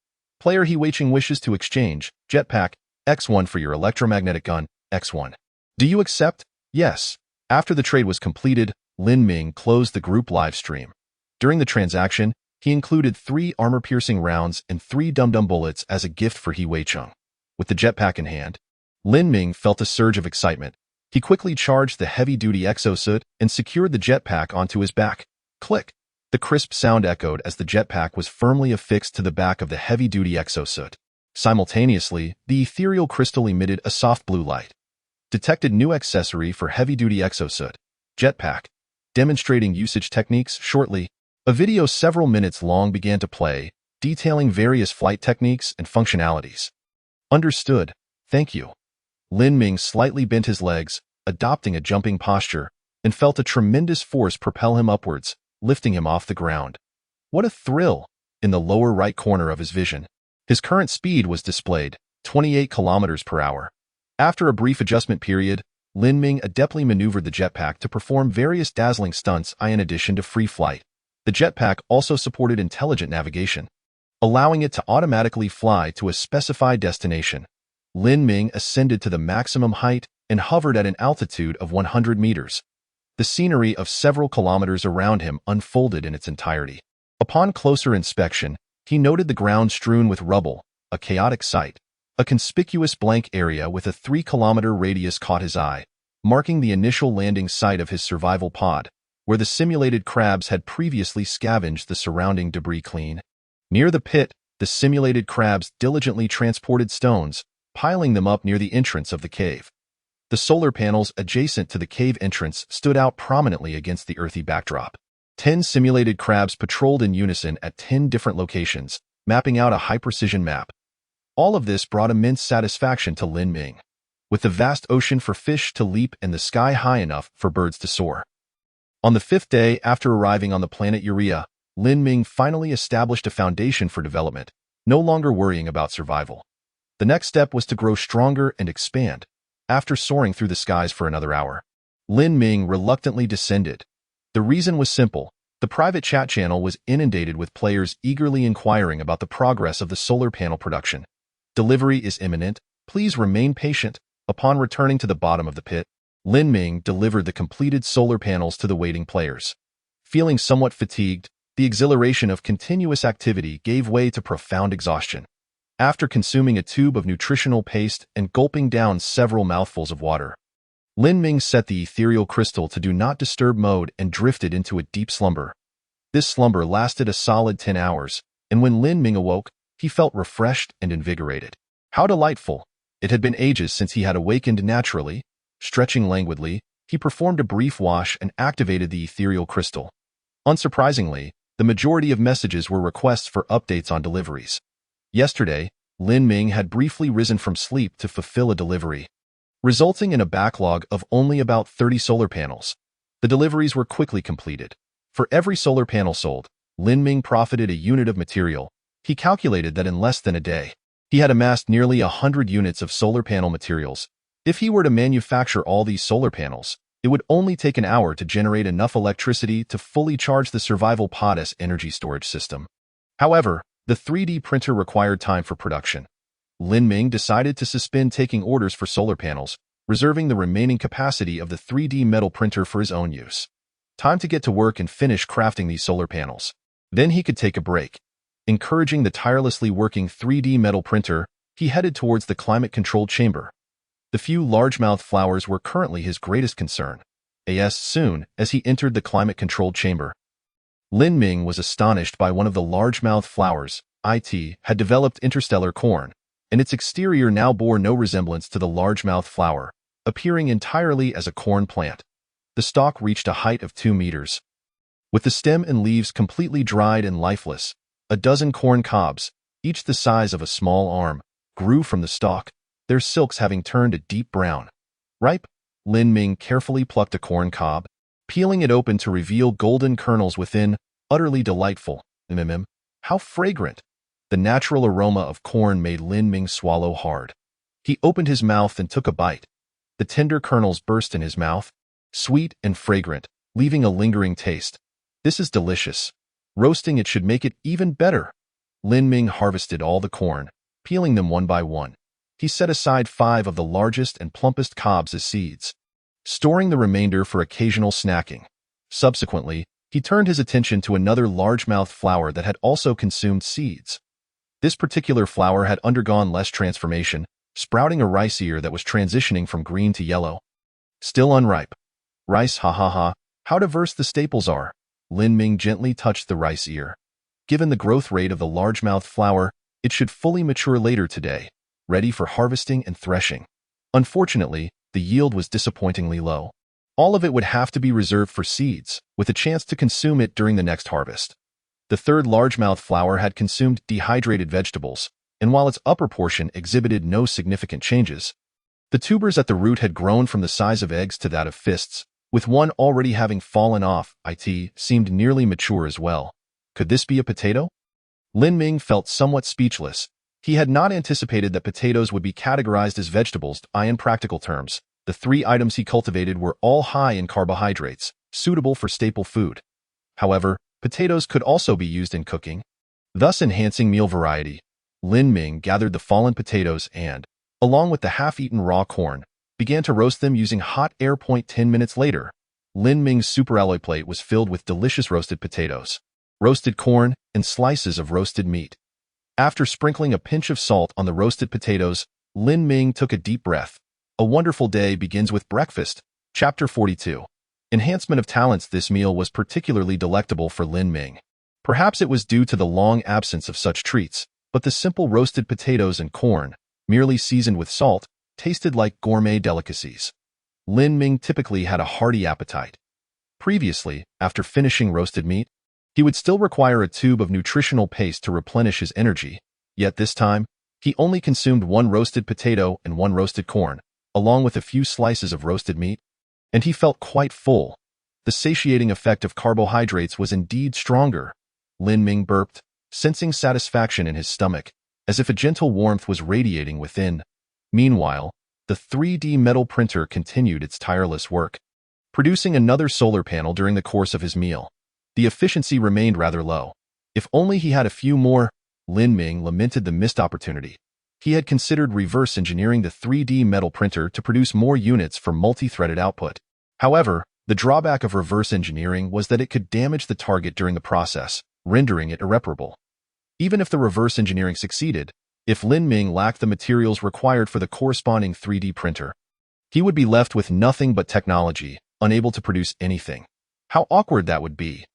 Player He Weiqing wishes to exchange jetpack X1 for your electromagnetic gun X1. Do you accept? Yes. After the trade was completed, Lin Ming closed the group live stream. During the transaction, he included 3 armor-piercing rounds and 3 dum-dum bullets as a gift for He Weiqing. With the jetpack in hand, Lin Ming felt a surge of excitement. He quickly charged the heavy-duty exosuit and secured the jetpack onto his back. Click! The crisp sound echoed as the jetpack was firmly affixed to the back of the heavy-duty exosuit. Simultaneously, the ethereal crystal emitted a soft blue light. Detected new accessory for heavy-duty exosuit. Jetpack. Demonstrating usage techniques shortly. A video several minutes long began to play, detailing various flight techniques and functionalities. Understood. Thank you. Lin Ming slightly bent his legs, adopting a jumping posture, and felt a tremendous force propel him upwards, lifting him off the ground. What a thrill! In the lower right corner of his vision, his current speed was displayed, 28 kilometers per hour. After a brief adjustment period, Lin Ming adeptly maneuvered the jetpack to perform various dazzling stunts in addition to free flight. The jetpack also supported intelligent navigation, allowing it to automatically fly to a specified destination. Lin Ming ascended to the maximum height and hovered at an altitude of 100 meters. The scenery of several kilometers around him unfolded in its entirety. Upon closer inspection, he noted the ground strewn with rubble, a chaotic sight. A conspicuous blank area with a 3-kilometer radius caught his eye, marking the initial landing site of his survival pod, where the simulated crabs had previously scavenged the surrounding debris clean. Near the pit, the simulated crabs diligently transported stones, piling them up near the entrance of the cave. The solar panels adjacent to the cave entrance stood out prominently against the earthy backdrop. 10 simulated crabs patrolled in unison at 10 different locations, mapping out a high-precision map. All of this brought immense satisfaction to Lin Ming. With the vast ocean for fish to leap and the sky high enough for birds to soar. On the 5th day after arriving on the planet Urea, Lin Ming finally established a foundation for development, no longer worrying about survival. The next step was to grow stronger and expand. After soaring through the skies for another hour, Lin Ming reluctantly descended. The reason was simple. The private chat channel was inundated with players eagerly inquiring about the progress of the solar panel production. Delivery is imminent. Please remain patient. Upon returning to the bottom of the pit, Lin Ming delivered the completed solar panels to the waiting players. Feeling somewhat fatigued, the exhilaration of continuous activity gave way to profound exhaustion. After consuming a tube of nutritional paste and gulping down several mouthfuls of water, Lin Ming set the ethereal crystal to do not disturb mode and drifted into a deep slumber. This slumber lasted a solid 10 hours, and when Lin Ming awoke, he felt refreshed and invigorated. How delightful! It had been ages since he had awakened naturally. Stretching languidly, he performed a brief wash and activated the ethereal crystal. Unsurprisingly, the majority of messages were requests for updates on deliveries. Yesterday, Lin Ming had briefly risen from sleep to fulfill a delivery, resulting in a backlog of only about 30 solar panels. The deliveries were quickly completed. For every solar panel sold, Lin Ming profited a unit of material. He calculated that in less than a day, he had amassed nearly 100 units of solar panel materials. If he were to manufacture all these solar panels, it would only take an hour to generate enough electricity to fully charge the survival pod's energy storage system. However, the 3D printer required time for production. Lin Ming decided to suspend taking orders for solar panels, reserving the remaining capacity of the 3D metal printer for his own use. Time to get to work and finish crafting these solar panels. Then he could take a break. Encouraging the tirelessly working 3D metal printer, he headed towards the climate-controlled chamber. The few largemouth flowers were currently his greatest concern. Soon as he entered the climate-controlled chamber, Lin Ming was astonished by one of the largemouth flowers. It had developed interstellar corn, and its exterior now bore no resemblance to the largemouth flower, appearing entirely as a corn plant. The stalk reached a height of 2 meters. With the stem and leaves completely dried and lifeless, a dozen corn cobs, each the size of a small arm, grew from the stalk, their silks having turned a deep brown. Ripe? Lin Ming carefully plucked a corn cob, peeling it open to reveal golden kernels within. Utterly delightful. How fragrant! The natural aroma of corn made Lin Ming swallow hard. He opened his mouth and took a bite. The tender kernels burst in his mouth, sweet and fragrant, leaving a lingering taste. This is delicious. Roasting it should make it even better. Lin Ming harvested all the corn, peeling them one by one. He set aside 5 of the largest and plumpest cobs as seeds, storing the remainder for occasional snacking. Subsequently, he turned his attention to another largemouth flower that had also consumed seeds. This particular flower had undergone less transformation, sprouting a rice ear that was transitioning from green to yellow. Still unripe. Rice, ha ha ha, how diverse the staples are. Lin Ming gently touched the rice ear. Given the growth rate of the largemouth flower, it should fully mature later today, ready for harvesting and threshing. Unfortunately, the yield was disappointingly low. All of it would have to be reserved for seeds, with a chance to consume it during the next harvest. The third largemouth flower had consumed dehydrated vegetables, and while its upper portion exhibited no significant changes, the tubers at the root had grown from the size of eggs to that of fists, with one already having fallen off. It seemed nearly mature as well. Could this be a potato? Lin Ming felt somewhat speechless. He had not anticipated that potatoes would be categorized as vegetables. In practical terms, the 3 items he cultivated were all high in carbohydrates, suitable for staple food. However, potatoes could also be used in cooking, thus enhancing meal variety. Lin Ming gathered the fallen potatoes and, along with the half-eaten raw corn, began to roast them using hot air. 10 minutes later, Lin Ming's superalloy plate was filled with delicious roasted potatoes, roasted corn, and slices of roasted meat. After sprinkling a pinch of salt on the roasted potatoes, Lin Ming took a deep breath. A wonderful day begins with breakfast. Chapter 42. Enhancement of talents. This meal was particularly delectable for Lin Ming. Perhaps it was due to the long absence of such treats, but the simple roasted potatoes and corn, merely seasoned with salt, tasted like gourmet delicacies. Lin Ming typically had a hearty appetite. Previously, after finishing roasted meat, he would still require a tube of nutritional paste to replenish his energy, yet this time, he only consumed 1 roasted potato and 1 roasted corn, along with a few slices of roasted meat, and he felt quite full. The satiating effect of carbohydrates was indeed stronger. Lin Ming burped, sensing satisfaction in his stomach, as if a gentle warmth was radiating within. Meanwhile, the 3D metal printer continued its tireless work, producing another solar panel during the course of his meal. The efficiency remained rather low. If only he had a few more. Lin Ming lamented the missed opportunity. He had considered reverse engineering the 3D metal printer to produce more units for multi-threaded output. However, the drawback of reverse engineering was that it could damage the target during the process, rendering it irreparable. Even if the reverse engineering succeeded, if Lin Ming lacked the materials required for the corresponding 3D printer, he would be left with nothing but technology, unable to produce anything. How awkward that would be.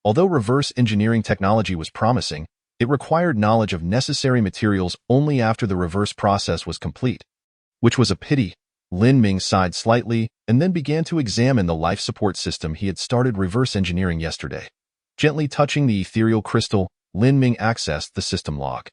Although reverse engineering technology was promising, it required knowledge of necessary materials only after the reverse process was complete, which was a pity. Lin Ming sighed slightly and then began to examine the life support system he had started reverse engineering yesterday. Gently touching the ethereal crystal, Lin Ming accessed the system log.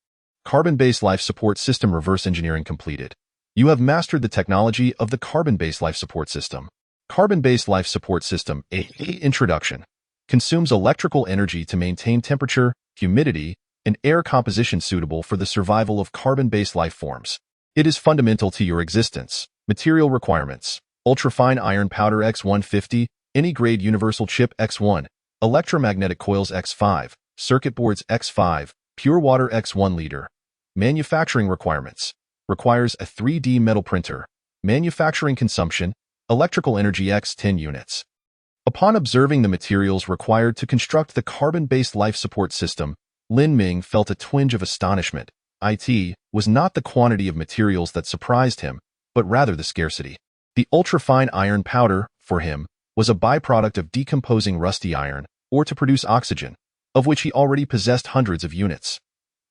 Carbon-based life support system reverse engineering completed. You have mastered the technology of the carbon-based life support system. Carbon-based life support system Introduction. Consumes electrical energy to maintain temperature, humidity, and air composition suitable for the survival of carbon-based life forms. It is fundamental to your existence. Material requirements. Ultrafine iron powder X150, any grade universal chip X1, electromagnetic coils X5, circuit boards X5, pure water X1 liter. Manufacturing requirements. Requires a 3D metal printer. Manufacturing consumption, electrical energy X10 units. Upon observing the materials required to construct the carbon-based life support system, Lin Ming felt a twinge of astonishment. It was not the quantity of materials that surprised him, but rather the scarcity. The ultrafine iron powder, for him, was a byproduct of decomposing rusty iron, or to produce oxygen, of which he already possessed hundreds of units.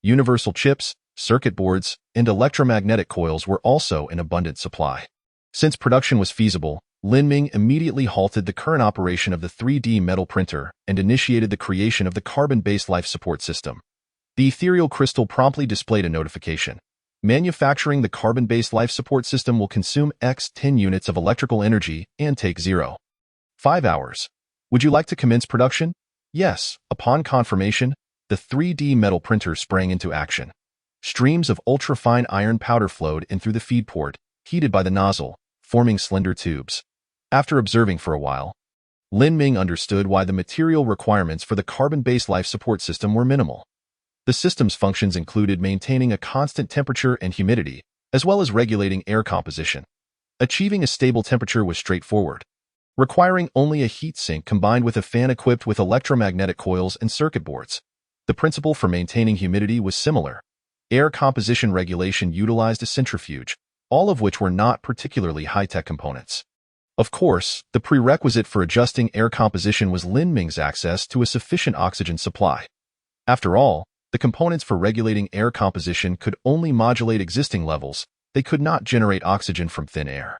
Universal chips, circuit boards, and electromagnetic coils were also in abundant supply. Since production was feasible, Lin Ming immediately halted the current operation of the 3D metal printer and initiated the creation of the carbon-based life support system. The ethereal crystal promptly displayed a notification. Manufacturing the carbon-based life support system will consume X10 units of electrical energy and take 0.5 hours. Would you like to commence production? Yes. Upon confirmation, the 3D metal printer sprang into action. Streams of ultrafine iron powder flowed in through the feed port, heated by the nozzle, forming slender tubes. After observing for a while, Lin Ming understood why the material requirements for the carbon-based life support system were minimal. The system's functions included maintaining a constant temperature and humidity, as well as regulating air composition. Achieving a stable temperature was straightforward, requiring only a heat sink combined with a fan equipped with electromagnetic coils and circuit boards. The principle for maintaining humidity was similar. Air composition regulation utilized a centrifuge, all of which were not particularly high-tech components. Of course, the prerequisite for adjusting air composition was Lin Ming's access to a sufficient oxygen supply. After all, the components for regulating air composition could only modulate existing levels. They could not generate oxygen from thin air.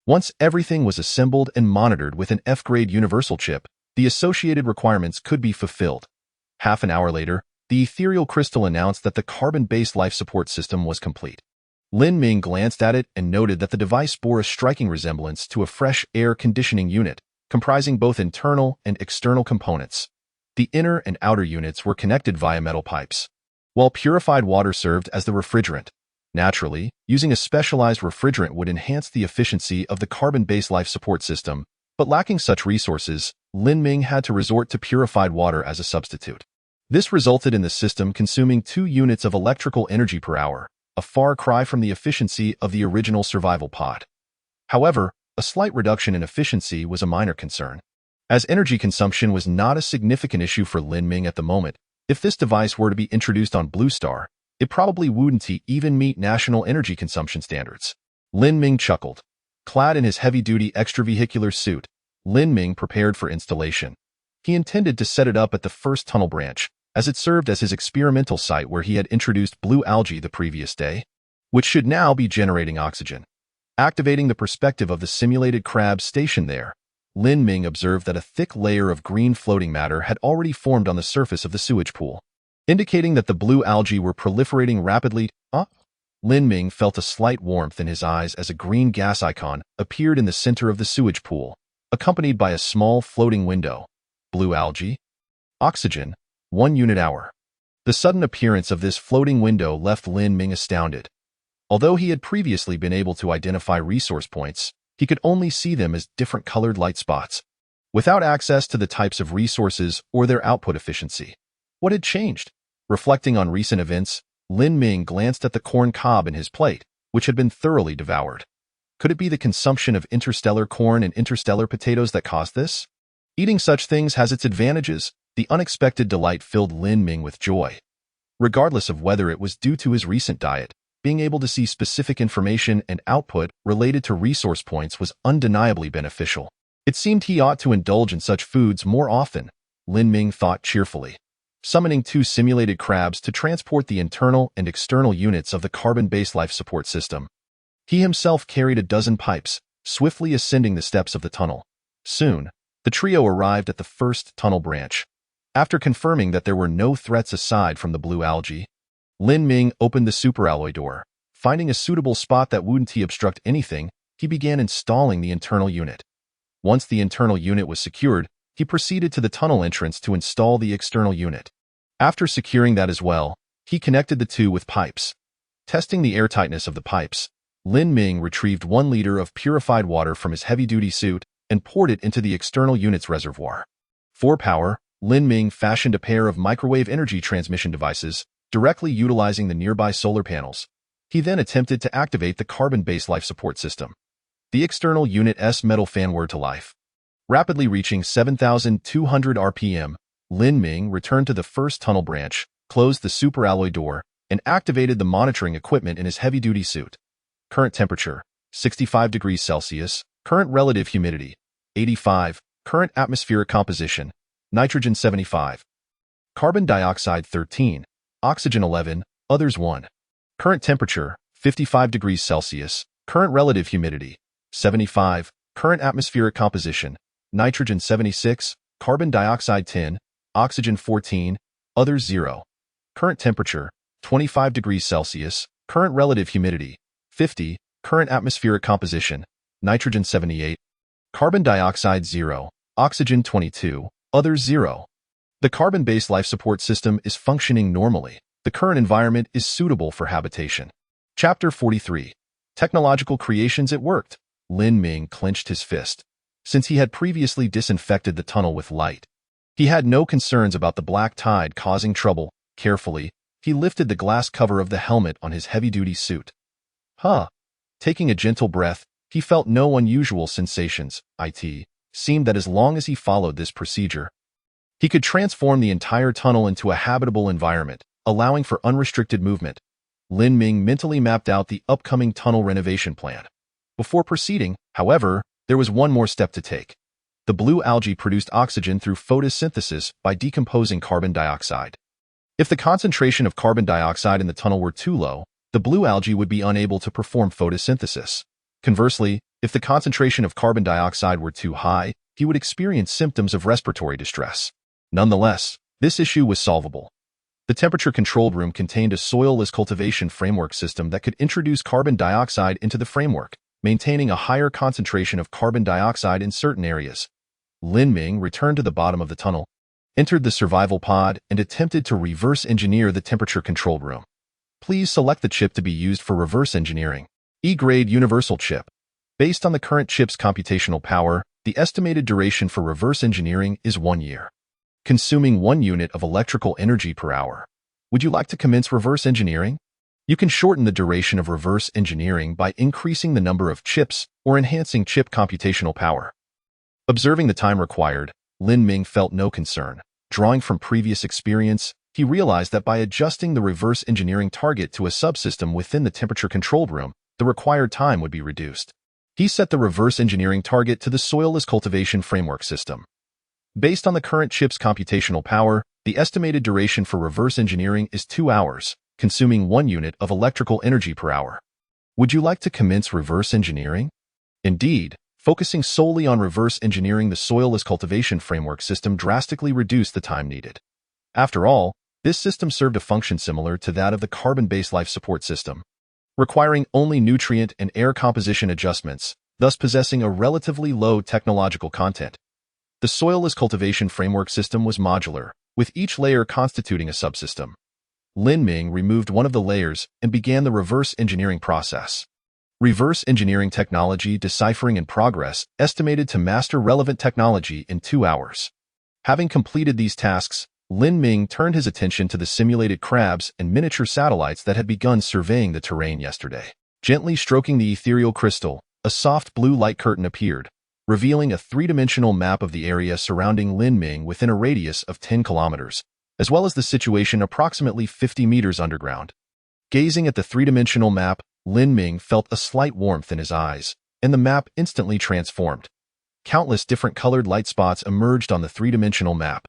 Once everything was assembled and monitored with an F-grade universal chip, the associated requirements could be fulfilled. Half an hour later, the ethereal crystal announced that the carbon-based life support system was complete. Lin Ming glanced at it and noted that the device bore a striking resemblance to a fresh air conditioning unit, comprising both internal and external components. The inner and outer units were connected via metal pipes, while purified water served as the refrigerant. Naturally, using a specialized refrigerant would enhance the efficiency of the carbon-based life support system, but lacking such resources, Lin Ming had to resort to purified water as a substitute. This resulted in the system consuming 2 units of electrical energy per hour, a far cry from the efficiency of the original survival pod. However, a slight reduction in efficiency was a minor concern. As energy consumption was not a significant issue for Lin Ming at the moment, if this device were to be introduced on Blue Star, it probably wouldn't even meet national energy consumption standards. Lin Ming chuckled. Clad in his heavy-duty extravehicular suit, Lin Ming prepared for installation. He intended to set it up at the first tunnel branch, as it served as his experimental site where he had introduced blue algae the previous day, which should now be generating oxygen. Activating the perspective of the simulated crabs stationed there, Lin Ming observed that a thick layer of green floating matter had already formed on the surface of the sewage pool, indicating that the blue algae were proliferating rapidly. Lin Ming felt a slight warmth in his eyes as a green gas icon appeared in the center of the sewage pool, accompanied by a small floating window. Blue algae? Oxygen, 1 unit hour. The sudden appearance of this floating window left Lin Ming astounded. Although he had previously been able to identify resource points, he could only see them as different colored light spots, without access to the types of resources or their output efficiency. What had changed? Reflecting on recent events, Lin Ming glanced at the corn cob in his plate, which had been thoroughly devoured. Could it be the consumption of interstellar corn and interstellar potatoes that caused this? Eating such things has its advantages. The unexpected delight filled Lin Ming with joy. Regardless of whether it was due to his recent diet, being able to see specific information and output related to resource points was undeniably beneficial. It seemed he ought to indulge in such foods more often, Lin Ming thought cheerfully. Summoning 2 simulated crabs to transport the internal and external units of the carbon-based life support system, he himself carried a dozen pipes, swiftly ascending the steps of the tunnel. Soon, the trio arrived at the first tunnel branch. After confirming that there were no threats aside from the blue algae, Lin Ming opened the superalloy door. Finding a suitable spot that wouldn't obstruct anything, he began installing the internal unit. Once the internal unit was secured, he proceeded to the tunnel entrance to install the external unit. After securing that as well, he connected the 2 with pipes. Testing the airtightness of the pipes, Lin Ming retrieved 1 liter of purified water from his heavy-duty suit and poured it into the external unit's reservoir. For power, Lin Ming fashioned a pair of microwave energy transmission devices, directly utilizing the nearby solar panels. He then attempted to activate the carbon-based life support system. The external unit's metal fan whirred to life. Rapidly reaching 7,200 RPM, Lin Ming returned to the first tunnel branch, closed the superalloy door, and activated the monitoring equipment in his heavy-duty suit. Current temperature, 65 degrees Celsius. Current relative humidity, 85. Current atmospheric composition, nitrogen 75. Carbon dioxide 13. Oxygen 11, others 1. Current temperature, 55 degrees Celsius. Current relative humidity, 75. Current atmospheric composition, nitrogen 76, carbon dioxide 10, oxygen 14, others 0. Current temperature, 25 degrees Celsius. Current relative humidity, 50. Current atmospheric composition, nitrogen 78, carbon dioxide 0, oxygen 22, others 0. The carbon-based life support system is functioning normally. The current environment is suitable for habitation. Chapter 43. Technological creations. It worked. Lin Ming clenched his fist. Since he had previously disinfected the tunnel with light, he had no concerns about the black tide causing trouble. Carefully, he lifted the glass cover of the helmet on his heavy-duty suit. Taking a gentle breath, he felt no unusual sensations. It seemed that as long as he followed this procedure, he could transform the entire tunnel into a habitable environment, allowing for unrestricted movement. Lin Ming mentally mapped out the upcoming tunnel renovation plan. Before proceeding, however, there was one more step to take. The blue algae produced oxygen through photosynthesis by decomposing carbon dioxide. If the concentration of carbon dioxide in the tunnel were too low, the blue algae would be unable to perform photosynthesis. Conversely, if the concentration of carbon dioxide were too high, he would experience symptoms of respiratory distress. Nonetheless, this issue was solvable. The temperature-controlled room contained a soilless cultivation framework system that could introduce carbon dioxide into the framework, maintaining a higher concentration of carbon dioxide in certain areas. Lin Ming returned to the bottom of the tunnel, entered the survival pod, and attempted to reverse engineer the temperature-controlled room. Please select the chip to be used for reverse engineering. E-grade universal chip. Based on the current chip's computational power, the estimated duration for reverse engineering is 1 year, consuming 1 unit of electrical energy per hour. Would you like to commence reverse engineering? You can shorten the duration of reverse engineering by increasing the number of chips or enhancing chip computational power. Observing the time required, Lin Ming felt no concern. Drawing from previous experience, he realized that by adjusting the reverse engineering target to a subsystem within the temperature-controlled room, the required time would be reduced. He set the reverse engineering target to the soilless cultivation framework system. Based on the current chip's computational power, the estimated duration for reverse engineering is 2 hours, consuming 1 unit of electrical energy per hour. Would you like to commence reverse engineering? Indeed, focusing solely on reverse engineering the soilless cultivation framework system drastically reduced the time needed. After all, this system served a function similar to that of the carbon-based life support system, requiring only nutrient and air composition adjustments, thus possessing a relatively low technological content. The soilless cultivation framework system was modular, with each layer constituting a subsystem. Lin Ming removed one of the layers and began the reverse engineering process. Reverse engineering technology deciphering in progress, estimated to master relevant technology in 2 hours. Having completed these tasks, Lin Ming turned his attention to the simulated crabs and miniature satellites that had begun surveying the terrain yesterday. Gently stroking the ethereal crystal, a soft blue light curtain appeared, revealing a three-dimensional map of the area surrounding Lin Ming within a radius of 10 kilometers, as well as the situation approximately 50 meters underground. Gazing at the three-dimensional map, Lin Ming felt a slight warmth in his eyes, and the map instantly transformed. Countless different colored light spots emerged on the three-dimensional map.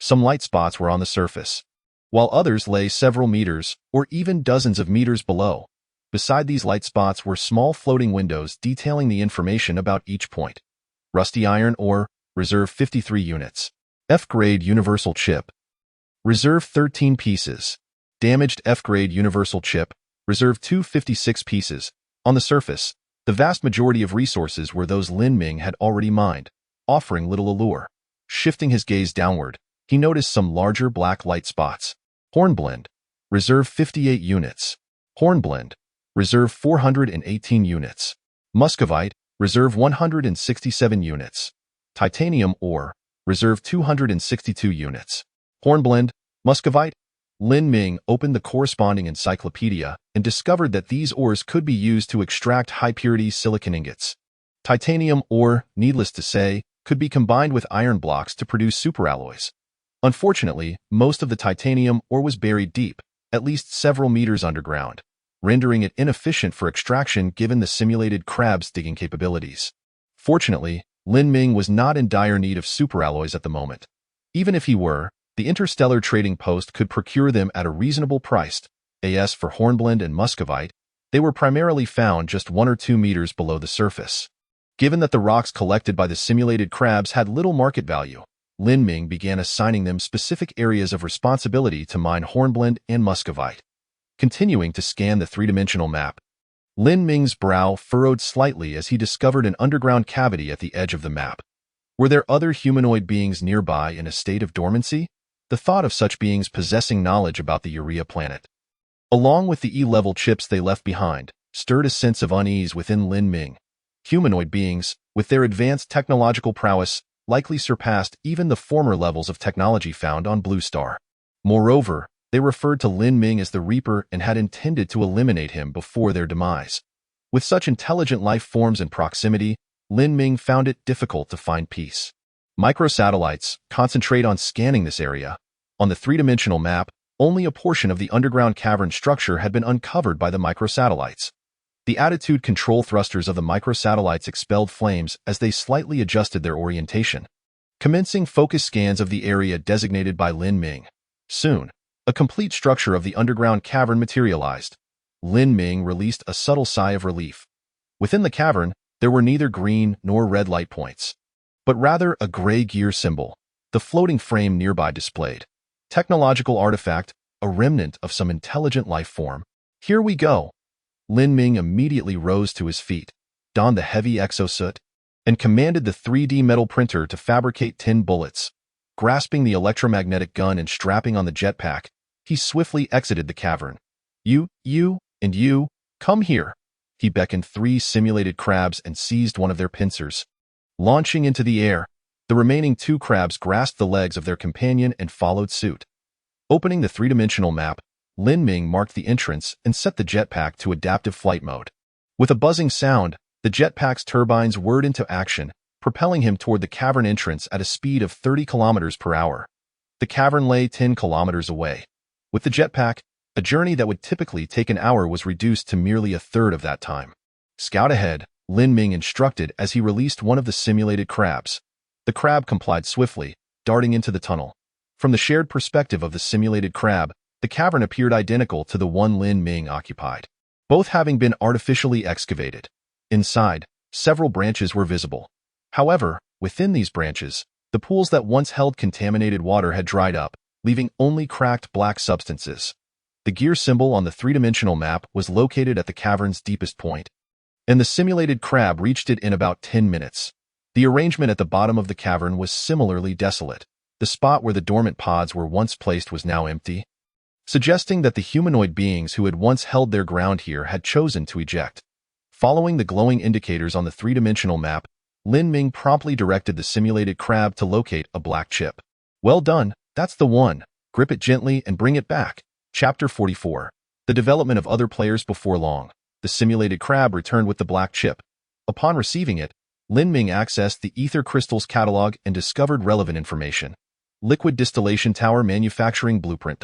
Some light spots were on the surface, while others lay several meters or even dozens of meters below. Beside these light spots were small floating windows detailing the information about each point. Rusty iron ore, reserve 53 units. F-grade universal chip, reserve 13 pieces. Damaged F-grade universal chip, reserve 256 pieces. On the surface, the vast majority of resources were those Lin Ming had already mined, offering little allure. Shifting his gaze downward, he noticed some larger black light spots. Hornblende, reserve 58 units. Hornblende, reserve 418 units. Muscovite, reserve 167 units. Titanium ore, reserve 262 units. Hornblende, muscovite. Lin Ming opened the corresponding encyclopedia and discovered that these ores could be used to extract high-purity silicon ingots. Titanium ore, needless to say, could be combined with iron blocks to produce superalloys. Unfortunately, most of the titanium ore was buried deep, at least several meters underground, rendering it inefficient for extraction given the simulated crab's digging capabilities. Fortunately, Lin Ming was not in dire need of superalloys at the moment. Even if he were, the Interstellar trading post could procure them at a reasonable price. As for hornblende and muscovite, they were primarily found just 1 or 2 meters below the surface. Given that the rocks collected by the simulated crabs had little market value, Lin Ming began assigning them specific areas of responsibility to mine hornblende and muscovite. Continuing to scan the three-dimensional map, Lin Ming's brow furrowed slightly as he discovered an underground cavity at the edge of the map. Were there other humanoid beings nearby in a state of dormancy? The thought of such beings possessing knowledge about the Urea planet, along with the E-level chips they left behind, stirred a sense of unease within Lin Ming. Humanoid beings, with their advanced technological prowess, likely surpassed even the former levels of technology found on Blue Star. Moreover, they referred to Lin Ming as the Reaper and had intended to eliminate him before their demise. With such intelligent life forms in proximity, Lin Ming found it difficult to find peace. Microsatellites concentrate on scanning this area. On the three-dimensional map, only a portion of the underground cavern structure had been uncovered by the microsatellites. The attitude control thrusters of the microsatellites expelled flames as they slightly adjusted their orientation, commencing focus scans of the area designated by Lin Ming. Soon, a complete structure of the underground cavern materialized. Lin Ming released a subtle sigh of relief. Within the cavern, there were neither green nor red light points, but rather a gray gear symbol, the floating frame nearby displayed. Technological artifact, a remnant of some intelligent life form. Here we go. Lin Ming immediately rose to his feet, donned the heavy exosuit, and commanded the 3D metal printer to fabricate 10 bullets. Grasping the electromagnetic gun and strapping on the jetpack, he swiftly exited the cavern. You, and you, come here. He beckoned 3 simulated crabs and seized one of their pincers. Launching into the air, the remaining 2 crabs grasped the legs of their companion and followed suit. Opening the three-dimensional map, Lin Ming marked the entrance and set the jetpack to adaptive flight mode. With a buzzing sound, the jetpack's turbines whirred into action, propelling him toward the cavern entrance at a speed of 30 kilometers per hour. The cavern lay 10 kilometers away. With the jetpack, a journey that would typically take an hour was reduced to merely a third of that time. Scout ahead, Lin Ming instructed as he released one of the simulated crabs. The crab complied swiftly, darting into the tunnel. From the shared perspective of the simulated crab, the cavern appeared identical to the one Lin Ming occupied, both having been artificially excavated. Inside, several branches were visible. However, within these branches, the pools that once held contaminated water had dried up, leaving only cracked black substances. The gear symbol on the three-dimensional map was located at the cavern's deepest point, and the simulated crab reached it in about 10 minutes. The arrangement at the bottom of the cavern was similarly desolate. The spot where the dormant pods were once placed was now empty, suggesting that the humanoid beings who had once held their ground here had chosen to eject. Following the glowing indicators on the three-dimensional map, Lin Ming promptly directed the simulated crab to locate a black chip. Well done, that's the one. Grip it gently and bring it back. Chapter 44. The development of other players before long. The simulated crab returned with the black chip. Upon receiving it, Lin Ming accessed the ether crystals catalog and discovered relevant information. Liquid distillation tower manufacturing blueprint.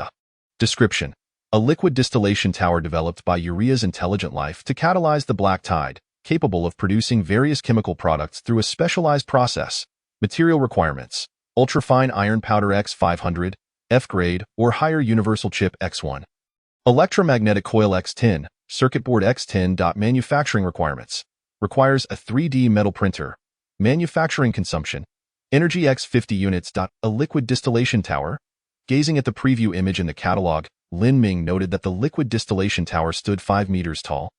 Description: a liquid distillation tower developed by Urea's intelligent life to catalyze the black tide, capable of producing various chemical products through a specialized process. Material requirements: ultrafine iron powder X500, F-grade, or higher universal chip X1. Electromagnetic coil X10, circuit board X10. Manufacturing requirements: requires a 3D metal printer. Manufacturing consumption: energy X50 units. A liquid distillation tower. Gazing at the preview image in the catalog, Lin Ming noted that the liquid distillation tower stood 5 meters tall.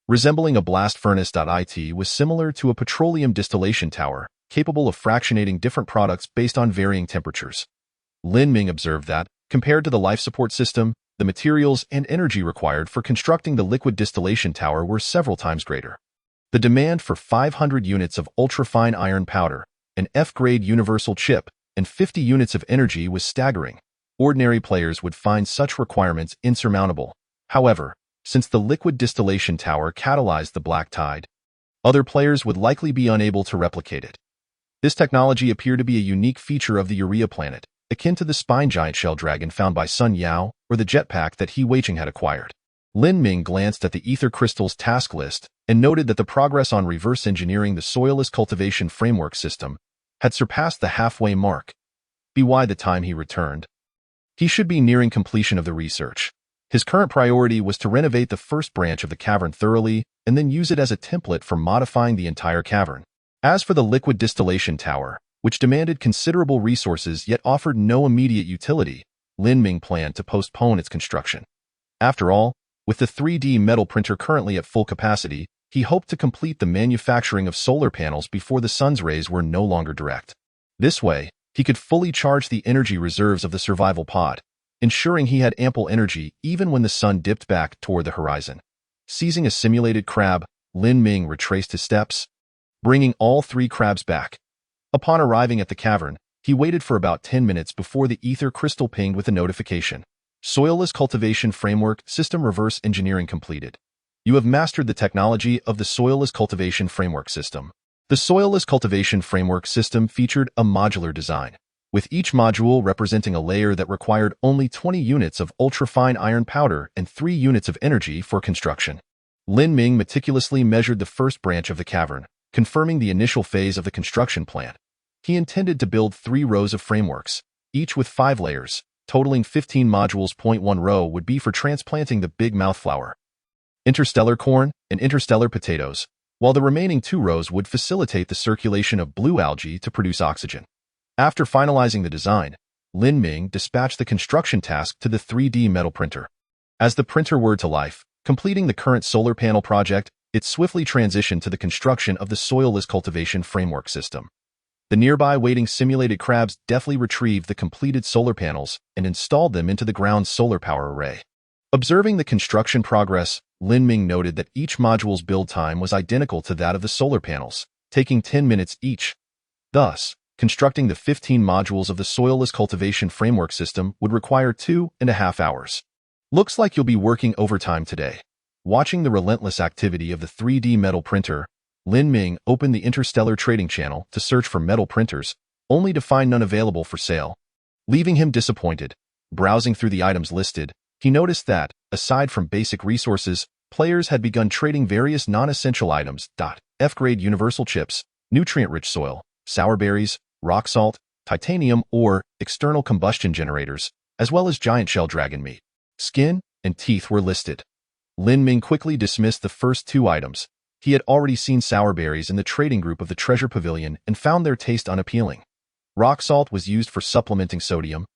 Resembling a blast furnace. It was similar to a petroleum distillation tower, capable of fractionating different products based on varying temperatures. Lin Ming observed that, compared to the life support system, the materials and energy required for constructing the liquid distillation tower were several times greater. The demand for 500 units of ultrafine iron powder, an F-grade universal chip, and 50 units of energy was staggering. Ordinary players would find such requirements insurmountable. However, since the liquid distillation tower catalyzed the black tide, other players would likely be unable to replicate it. This technology appeared to be a unique feature of the Urea planet, akin to the spine giant shell dragon found by Sun Yao or the jetpack that He Weiqing had acquired. Lin Ming glanced at the ether crystals task list and noted that the progress on reverse engineering the soilless cultivation framework system had surpassed the halfway mark. By the time he returned, he should be nearing completion of the research. His current priority was to renovate the first branch of the cavern thoroughly and then use it as a template for modifying the entire cavern. As for the liquid distillation tower, which demanded considerable resources yet offered no immediate utility, Lin Ming planned to postpone its construction. After all, with the 3D metal printer currently at full capacity, he hoped to complete the manufacturing of solar panels before the sun's rays were no longer direct. This way, he could fully charge the energy reserves of the survival pod, ensuring he had ample energy even when the sun dipped back toward the horizon. Seizing a simulated crab, Lin Ming retraced his steps, bringing all 3 crabs back. Upon arriving at the cavern, he waited for about 10 minutes before the ether crystal pinged with a notification. Soilless Cultivation Framework System Reverse Engineering completed. You have mastered the technology of the Soilless Cultivation Framework System. The Soilless Cultivation Framework System featured a modular design, with each module representing a layer that required only 20 units of ultrafine iron powder and 3 units of energy for construction. Lin Ming meticulously measured the first branch of the cavern, confirming the initial phase of the construction plan. He intended to build 3 rows of frameworks, each with 5 layers, totaling 15 modules. 1 row would be for transplanting the big mouthflower, interstellar corn, and interstellar potatoes, while the remaining 2 rows would facilitate the circulation of blue algae to produce oxygen. After finalizing the design, Lin Ming dispatched the construction task to the 3D metal printer. As the printer whirred to life, completing the current solar panel project, it swiftly transitioned to the construction of the Soilless Cultivation Framework System. The nearby waiting simulated crabs deftly retrieved the completed solar panels and installed them into the ground's solar power array. Observing the construction progress, Lin Ming noted that each module's build time was identical to that of the solar panels, taking 10 minutes each. Thus, constructing the 15 modules of the Soilless Cultivation Framework System would require 2.5 hours. Looks like you'll be working overtime today. Watching the relentless activity of the 3D metal printer, Lin Ming opened the Interstellar trading channel to search for metal printers, only to find none available for sale. Leaving him disappointed, browsing through the items listed, he noticed that, aside from basic resources, players had begun trading various non-essential items. F-grade universal chips, nutrient-rich soil, sour berries, rock salt, titanium ore, external combustion generators, as well as giant shell dragon meat. Skin and teeth were listed. Lin Ming quickly dismissed the first 2 items. He had already seen sour berries in the trading group of the Treasure Pavilion and found their taste unappealing. Rock salt was used for supplementing sodium,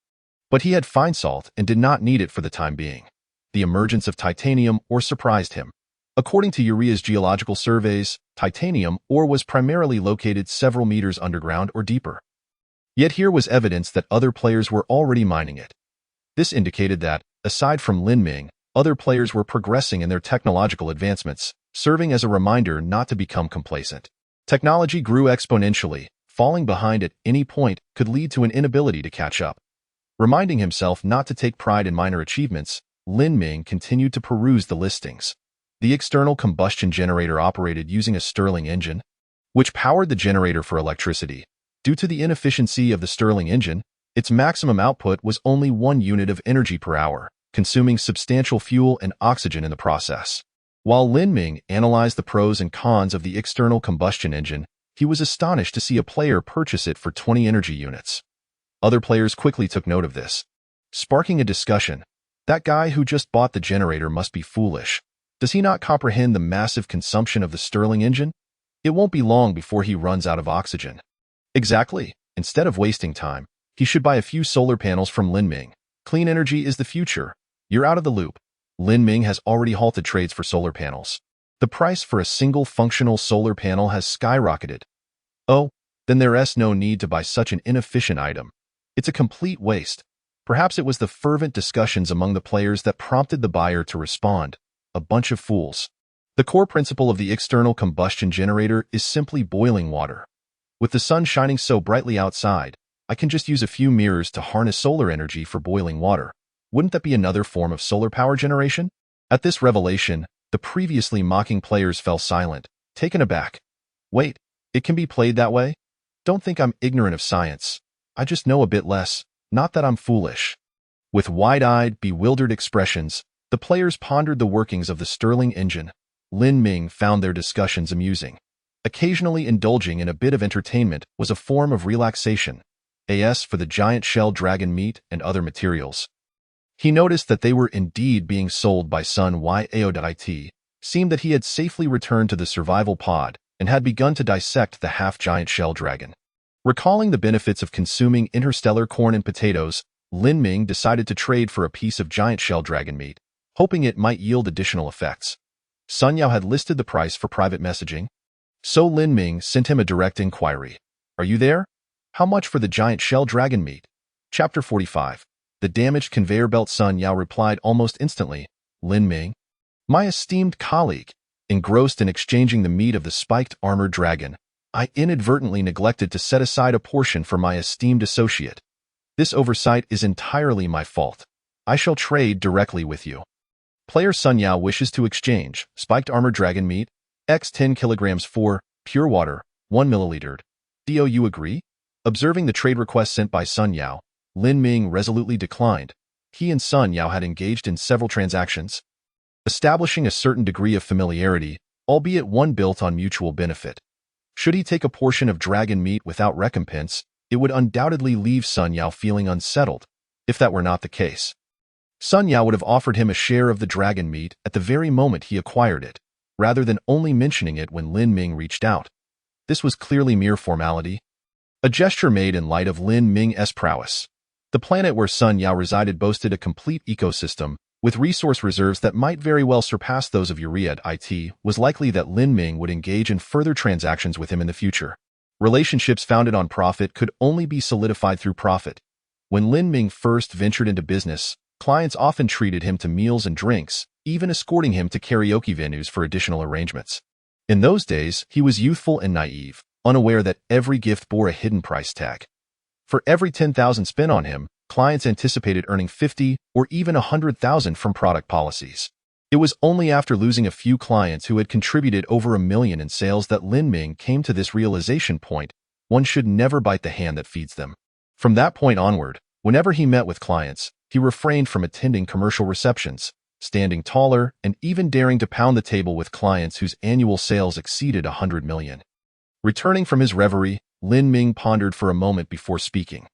but he had fine salt and did not need it for the time being. The emergence of titanium ore surprised him. According to Urea's geological surveys, titanium ore was primarily located several meters underground or deeper. Yet here was evidence that other players were already mining it. This indicated that, aside from Lin Ming, other players were progressing in their technological advancements, serving as a reminder not to become complacent. Technology grew exponentially. Falling behind at any point could lead to an inability to catch up. Reminding himself not to take pride in minor achievements, Lin Ming continued to peruse the listings. The external combustion generator operated using a Stirling engine, which powered the generator for electricity. Due to the inefficiency of the Stirling engine, its maximum output was only 1 unit of energy per hour, consuming substantial fuel and oxygen in the process. While Lin Ming analyzed the pros and cons of the external combustion engine, he was astonished to see a player purchase it for 20 energy units. Other players quickly took note of this, sparking a discussion. That guy who just bought the generator must be foolish. Does he not comprehend the massive consumption of the Stirling engine? It won't be long before he runs out of oxygen. Exactly. Instead of wasting time, he should buy a few solar panels from Lin Ming. Clean energy is the future. You're out of the loop. Lin Ming has already halted trades for solar panels. The price for a single functional solar panel has skyrocketed. Oh, then there's no need to buy such an inefficient item. It's a complete waste. Perhaps it was the fervent discussions among the players that prompted the buyer to respond. A bunch of fools. The core principle of the external combustion generator is simply boiling water. With the sun shining so brightly outside, I can just use a few mirrors to harness solar energy for boiling water. Wouldn't that be another form of solar power generation? At this revelation, the previously mocking players fell silent, taken aback. Wait, it can be played that way? Don't think I'm ignorant of science. I just know a bit less, not that I'm foolish. With wide-eyed, bewildered expressions, the players pondered the workings of the Stirling engine. Lin Ming found their discussions amusing. Occasionally indulging in a bit of entertainment was a form of relaxation. As for the giant shell dragon meat and other materials, he noticed that they were indeed being sold by Sun Yao.it. Seemed that he had safely returned to the survival pod and had begun to dissect the half-giant shell dragon. Recalling the benefits of consuming interstellar corn and potatoes, Lin Ming decided to trade for a piece of giant shell dragon meat, hoping it might yield additional effects. Sun Yao had listed the price for private messaging, so Lin Ming sent him a direct inquiry. Are you there? How much for the giant shell dragon meat? Chapter 45. The damaged conveyor belt. Sun Yao replied almost instantly. Lin Ming, my esteemed colleague, engrossed in exchanging the meat of the spiked armored dragon, I inadvertently neglected to set aside a portion for my esteemed associate. This oversight is entirely my fault. I shall trade directly with you. Player Sun Yao wishes to exchange spiked armor dragon meat, x 10 kilograms for pure water, 1 milliliter. Do you agree? Observing the trade request sent by Sun Yao, Lin Ming resolutely declined. He and Sun Yao had engaged in several transactions, establishing a certain degree of familiarity, albeit one built on mutual benefit. Should he take a portion of dragon meat without recompense, it would undoubtedly leave Sun Yao feeling unsettled. If that were not the case, Sun Yao would have offered him a share of the dragon meat at the very moment he acquired it, rather than only mentioning it when Lin Ming reached out. This was clearly mere formality, a gesture made in light of Lin Ming's prowess. The planet where Sun Yao resided boasted a complete ecosystem, with resource reserves that might very well surpass those of Urea. It was likely that Lin Ming would engage in further transactions with him in the future. Relationships founded on profit could only be solidified through profit. When Lin Ming first ventured into business, clients often treated him to meals and drinks, even escorting him to karaoke venues for additional arrangements. In those days, he was youthful and naive, unaware that every gift bore a hidden price tag. For every 10,000 spent on him, clients anticipated earning 50 or even 100,000 from product policies. It was only after losing a few clients who had contributed over $1 million in sales that Lin Ming came to this realization point: one should never bite the hand that feeds them. From that point onward, whenever he met with clients, he refrained from attending commercial receptions, standing taller, and even daring to pound the table with clients whose annual sales exceeded 100 million. Returning from his reverie, Lin Ming pondered for a moment before speaking.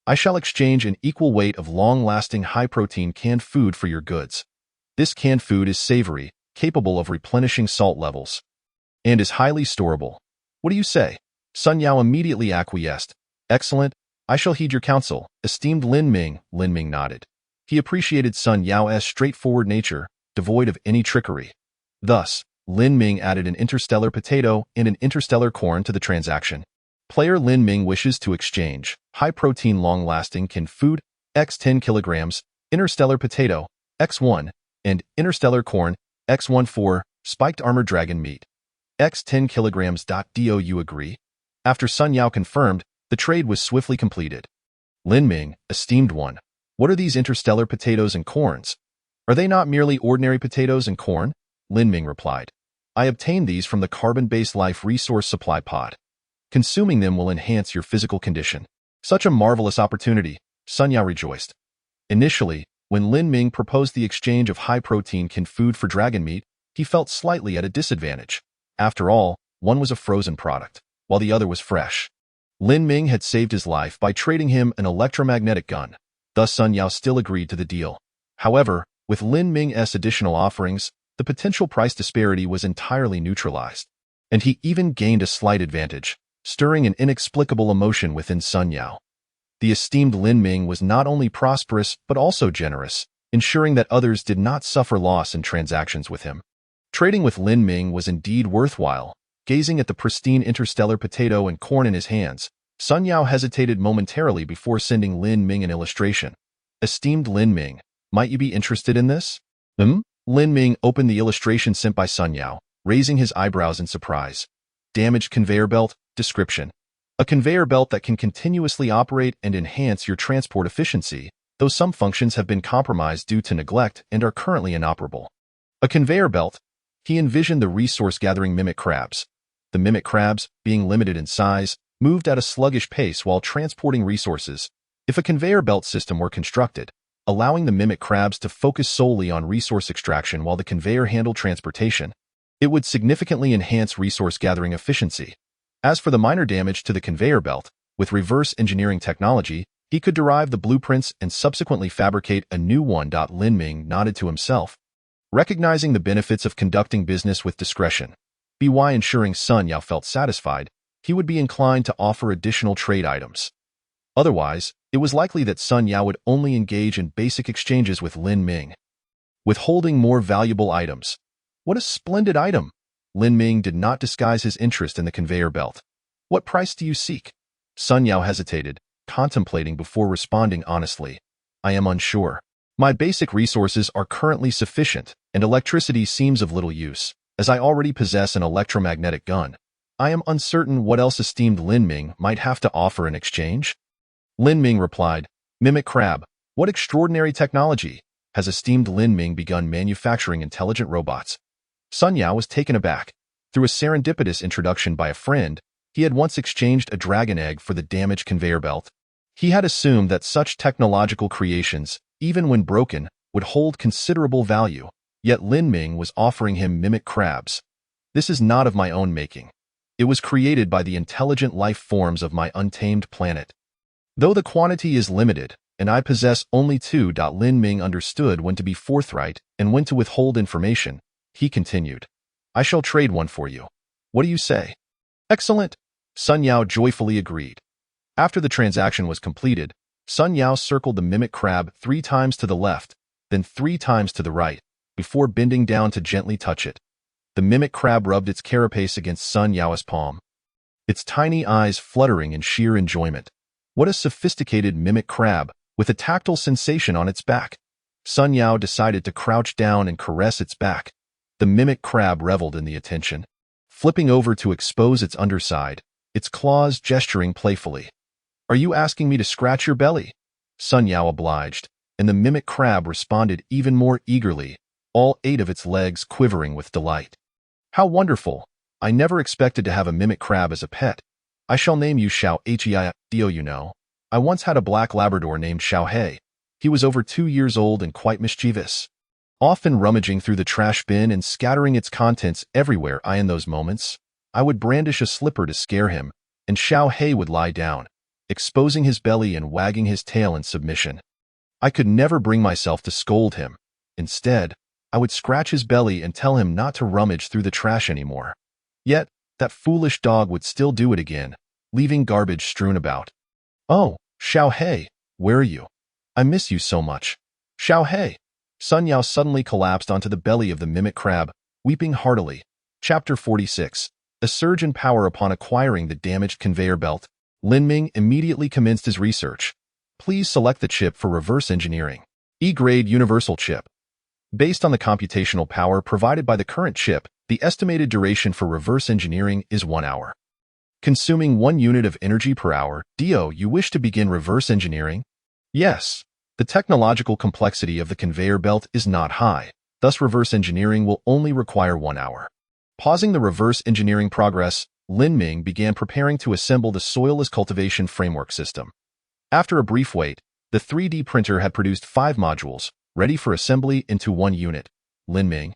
I shall exchange an equal weight of long-lasting high-protein canned food for your goods. This canned food is savory, capable of replenishing salt levels, and is highly storable. What do you say? Sun Yao immediately acquiesced. Excellent. I shall heed your counsel, esteemed Lin Ming. Lin Ming nodded. He appreciated Sun Yao's straightforward nature, devoid of any trickery. Thus, Lin Ming added an interstellar potato and an interstellar corn to the transaction. Player Lin Ming wishes to exchange high-protein long-lasting canned food, x 10 kilograms, interstellar potato, x1, and interstellar corn, x1 for spiked armor dragon meat, x 10 kilograms. Do you agree? After Sun Yao confirmed, the trade was swiftly completed. Lin Ming, esteemed one, what are these interstellar potatoes and corns? Are they not merely ordinary potatoes and corn? Lin Ming replied. I obtained these from the carbon-based life resource supply pod. Consuming them will enhance your physical condition. Such a marvelous opportunity, Sun Yao rejoiced. Initially, when Lin Ming proposed the exchange of high-protein canned food for dragon meat, he felt slightly at a disadvantage. After all, one was a frozen product, while the other was fresh. Lin Ming had saved his life by trading him an electromagnetic gun. Thus Sun Yao still agreed to the deal. However, with Lin Ming's additional offerings, the potential price disparity was entirely neutralized, and he even gained a slight advantage, stirring an inexplicable emotion within Sun Yao. The esteemed Lin Ming was not only prosperous but also generous, ensuring that others did not suffer loss in transactions with him. Trading with Lin Ming was indeed worthwhile. Gazing at the pristine interstellar potato and corn in his hands, Sun Yao hesitated momentarily before sending Lin Ming an illustration. Esteemed Lin Ming, might you be interested in this? Lin Ming opened the illustration sent by Sun Yao, raising his eyebrows in surprise. Damaged conveyor belt. Description: a conveyor belt that can continuously operate and enhance your transport efficiency, though some functions have been compromised due to neglect and are currently inoperable. A conveyor belt. He envisioned the resource-gathering mimic crabs. The mimic crabs, being limited in size, moved at a sluggish pace while transporting resources. If a conveyor belt system were constructed, allowing the mimic crabs to focus solely on resource extraction while the conveyor handled transportation, it would significantly enhance resource-gathering efficiency. As for the minor damage to the conveyor belt, with reverse engineering technology, he could derive the blueprints and subsequently fabricate a new one. Lin Ming nodded to himself, recognizing the benefits of conducting business with discretion. By ensuring Sun Yao felt satisfied, he would be inclined to offer additional trade items. Otherwise, it was likely that Sun Yao would only engage in basic exchanges with Lin Ming, withholding more valuable items. What a splendid item! Lin Ming did not disguise his interest in the conveyor belt. What price do you seek? Sun Yao hesitated, contemplating before responding honestly. I am unsure. My basic resources are currently sufficient, and electricity seems of little use, as I already possess an electromagnetic gun. I am uncertain what else esteemed Lin Ming might have to offer in exchange. Lin Ming replied, Mimic crab, what extraordinary technology! Has esteemed Lin Ming begun manufacturing intelligent robots? Sun Yao was taken aback. Through a serendipitous introduction by a friend, he had once exchanged a dragon egg for the damaged conveyor belt. He had assumed that such technological creations, even when broken, would hold considerable value, yet Lin Ming was offering him mimic crabs. This is not of my own making. It was created by the intelligent life forms of my untamed planet. Though the quantity is limited, and I possess only two. Lin Ming understood when to be forthright and when to withhold information. He continued, I shall trade one for you. What do you say? Excellent. Sun Yao joyfully agreed. After the transaction was completed, Sun Yao circled the mimic crab 3 times to the left, then 3 times to the right, before bending down to gently touch it. The mimic crab rubbed its carapace against Sun Yao's palm, its tiny eyes fluttering in sheer enjoyment. What a sophisticated mimic crab, with a tactile sensation on its back. Sun Yao decided to crouch down and caress its back. The mimic crab reveled in the attention, flipping over to expose its underside, its claws gesturing playfully. Are you asking me to scratch your belly? Sun Yao obliged, and the mimic crab responded even more eagerly, all 8 of its legs quivering with delight. How wonderful! I never expected to have a mimic crab as a pet. I shall name you Xiao Hei. You know, I once had a black Labrador named Xiao Hei. He was over 2 years old and quite mischievous, often rummaging through the trash bin and scattering its contents everywhere. In those moments, I would brandish a slipper to scare him, and Xiao Hei would lie down, exposing his belly and wagging his tail in submission. I could never bring myself to scold him. Instead, I would scratch his belly and tell him not to rummage through the trash anymore. Yet, that foolish dog would still do it again, leaving garbage strewn about. Oh, Xiao Hei, where are you? I miss you so much. Xiao Hei. Sun Yao suddenly collapsed onto the belly of the mimic crab, weeping heartily. Chapter 46. A surge in power upon acquiring the damaged conveyor belt. Lin Ming immediately commenced his research. Please select the chip for reverse engineering. E-grade universal chip. Based on the computational power provided by the current chip, the estimated duration for reverse engineering is 1 hour. Consuming 1 unit of energy per hour. You wish to begin reverse engineering? Yes. The technological complexity of the conveyor belt is not high, thus reverse engineering will only require 1 hour. Pausing the reverse engineering progress, Lin Ming began preparing to assemble the soilless cultivation framework system. After a brief wait, the 3D printer had produced 5 modules, ready for assembly into 1 unit. Lin Ming,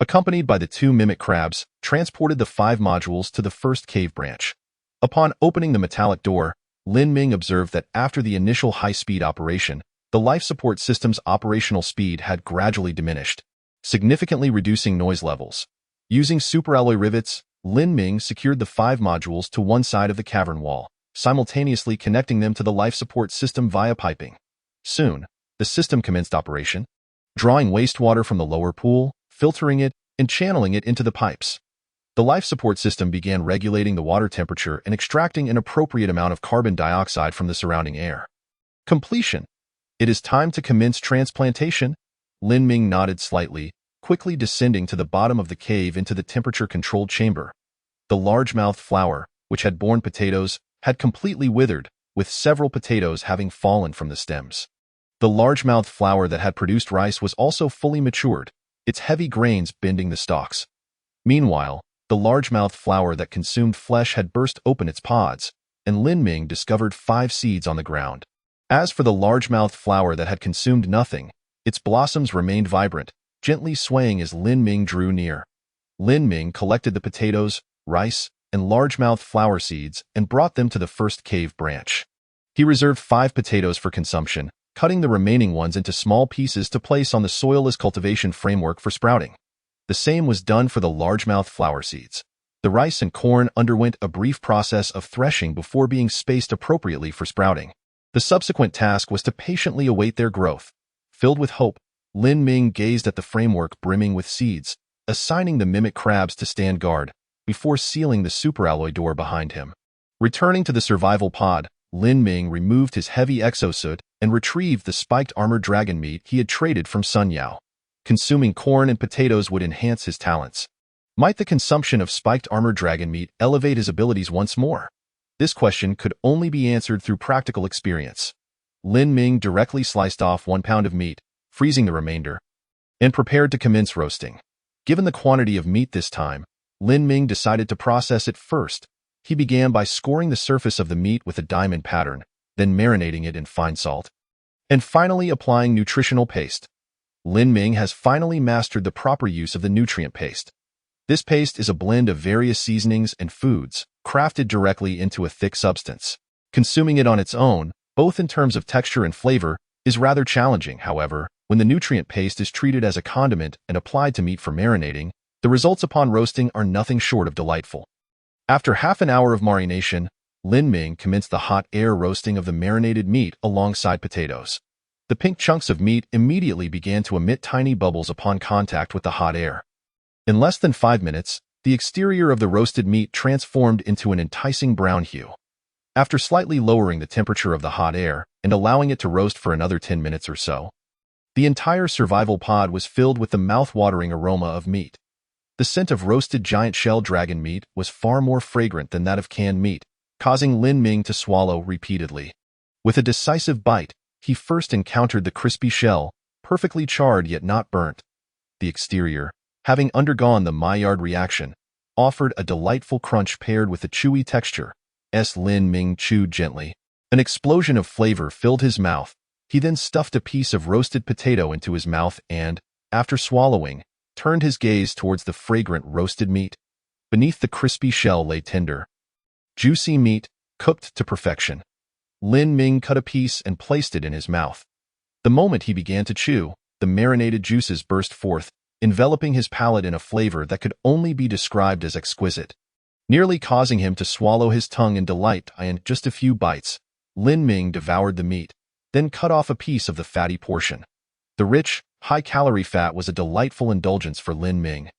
accompanied by the 2 mimic crabs, transported the 5 modules to the first cave branch. Upon opening the metallic door, Lin Ming observed that after the initial high-speed operation, the life support system's operational speed had gradually diminished, significantly reducing noise levels. Using superalloy rivets, Lin Ming secured the 5 modules to one side of the cavern wall, simultaneously connecting them to the life support system via piping. Soon, the system commenced operation, drawing wastewater from the lower pool, filtering it, and channeling it into the pipes. The life support system began regulating the water temperature and extracting an appropriate amount of carbon dioxide from the surrounding air. Completion. It is time to commence transplantation. Lin Ming nodded slightly, quickly descending to the bottom of the cave into the temperature-controlled chamber. The largemouth flower, which had borne potatoes, had completely withered, with several potatoes having fallen from the stems. The largemouth flower that had produced rice was also fully matured, its heavy grains bending the stalks. Meanwhile, the largemouth flower that consumed flesh had burst open its pods, and Lin Ming discovered 5 seeds on the ground. As for the largemouth flower that had consumed nothing, its blossoms remained vibrant, gently swaying as Lin Ming drew near. Lin Ming collected the potatoes, rice, and largemouth flower seeds and brought them to the first cave branch. He reserved 5 potatoes for consumption, cutting the remaining ones into small pieces to place on the soilless cultivation framework for sprouting. The same was done for the largemouth flower seeds. The rice and corn underwent a brief process of threshing before being spaced appropriately for sprouting. The subsequent task was to patiently await their growth. Filled with hope, Lin Ming gazed at the framework brimming with seeds, assigning the mimic crabs to stand guard, before sealing the superalloy door behind him. Returning to the survival pod, Lin Ming removed his heavy exosuit and retrieved the spiked armored dragon meat he had traded from Sun Yao. Consuming corn and potatoes would enhance his talents. Might the consumption of spiked armored dragon meat elevate his abilities once more? This question could only be answered through practical experience. Lin Ming directly sliced off 1 pound of meat, freezing the remainder, and prepared to commence roasting. Given the quantity of meat this time, Lin Ming decided to process it first. He began by scoring the surface of the meat with a diamond pattern, then marinating it in fine salt, and finally applying nutritional paste. Lin Ming has finally mastered the proper use of the nutrient paste. This paste is a blend of various seasonings and foods, crafted directly into a thick substance. Consuming it on its own, both in terms of texture and flavor, is rather challenging. However, when the nutrient paste is treated as a condiment and applied to meat for marinating, the results upon roasting are nothing short of delightful. After half an hour of marination, Lin Ming commenced the hot air roasting of the marinated meat alongside potatoes. The pink chunks of meat immediately began to emit tiny bubbles upon contact with the hot air. In less than 5 minutes, the exterior of the roasted meat transformed into an enticing brown hue. After slightly lowering the temperature of the hot air and allowing it to roast for another 10 minutes or so, the entire survival pod was filled with the mouth-watering aroma of meat. The scent of roasted giant shell dragon meat was far more fragrant than that of canned meat, causing Lin Ming to swallow repeatedly. With a decisive bite, he first encountered the crispy shell, perfectly charred yet not burnt. The exterior, having undergone the Maillard reaction, offered a delightful crunch paired with the chewy texture. Lin Ming chewed gently. An explosion of flavor filled his mouth. He then stuffed a piece of roasted potato into his mouth and, after swallowing, turned his gaze towards the fragrant roasted meat. Beneath the crispy shell lay tender, juicy meat, cooked to perfection. Lin Ming cut a piece and placed it in his mouth. The moment he began to chew, the marinated juices burst forth, enveloping his palate in a flavor that could only be described as exquisite, nearly causing him to swallow his tongue in delight. In just a few bites, Lin Ming devoured the meat, then cut off a piece of the fatty portion. The rich, high-calorie fat was a delightful indulgence for Lin Ming,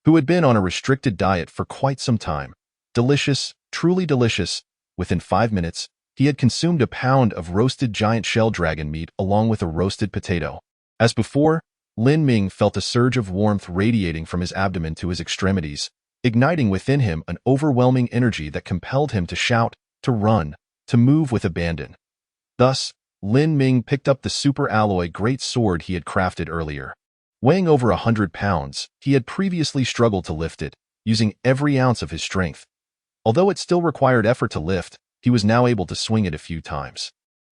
who had been on a restricted diet for quite some time. Delicious, truly delicious. Within 5 minutes, he had consumed a pound of roasted giant shell dragon meat along with a roasted potato. As before, Lin Ming felt a surge of warmth radiating from his abdomen to his extremities, igniting within him an overwhelming energy that compelled him to shout, to run, to move with abandon. Thus, Lin Ming picked up the super alloy great sword he had crafted earlier. Weighing over 100 pounds, he had previously struggled to lift it, using every ounce of his strength. Although it still required effort to lift, he was now able to swing it a few times.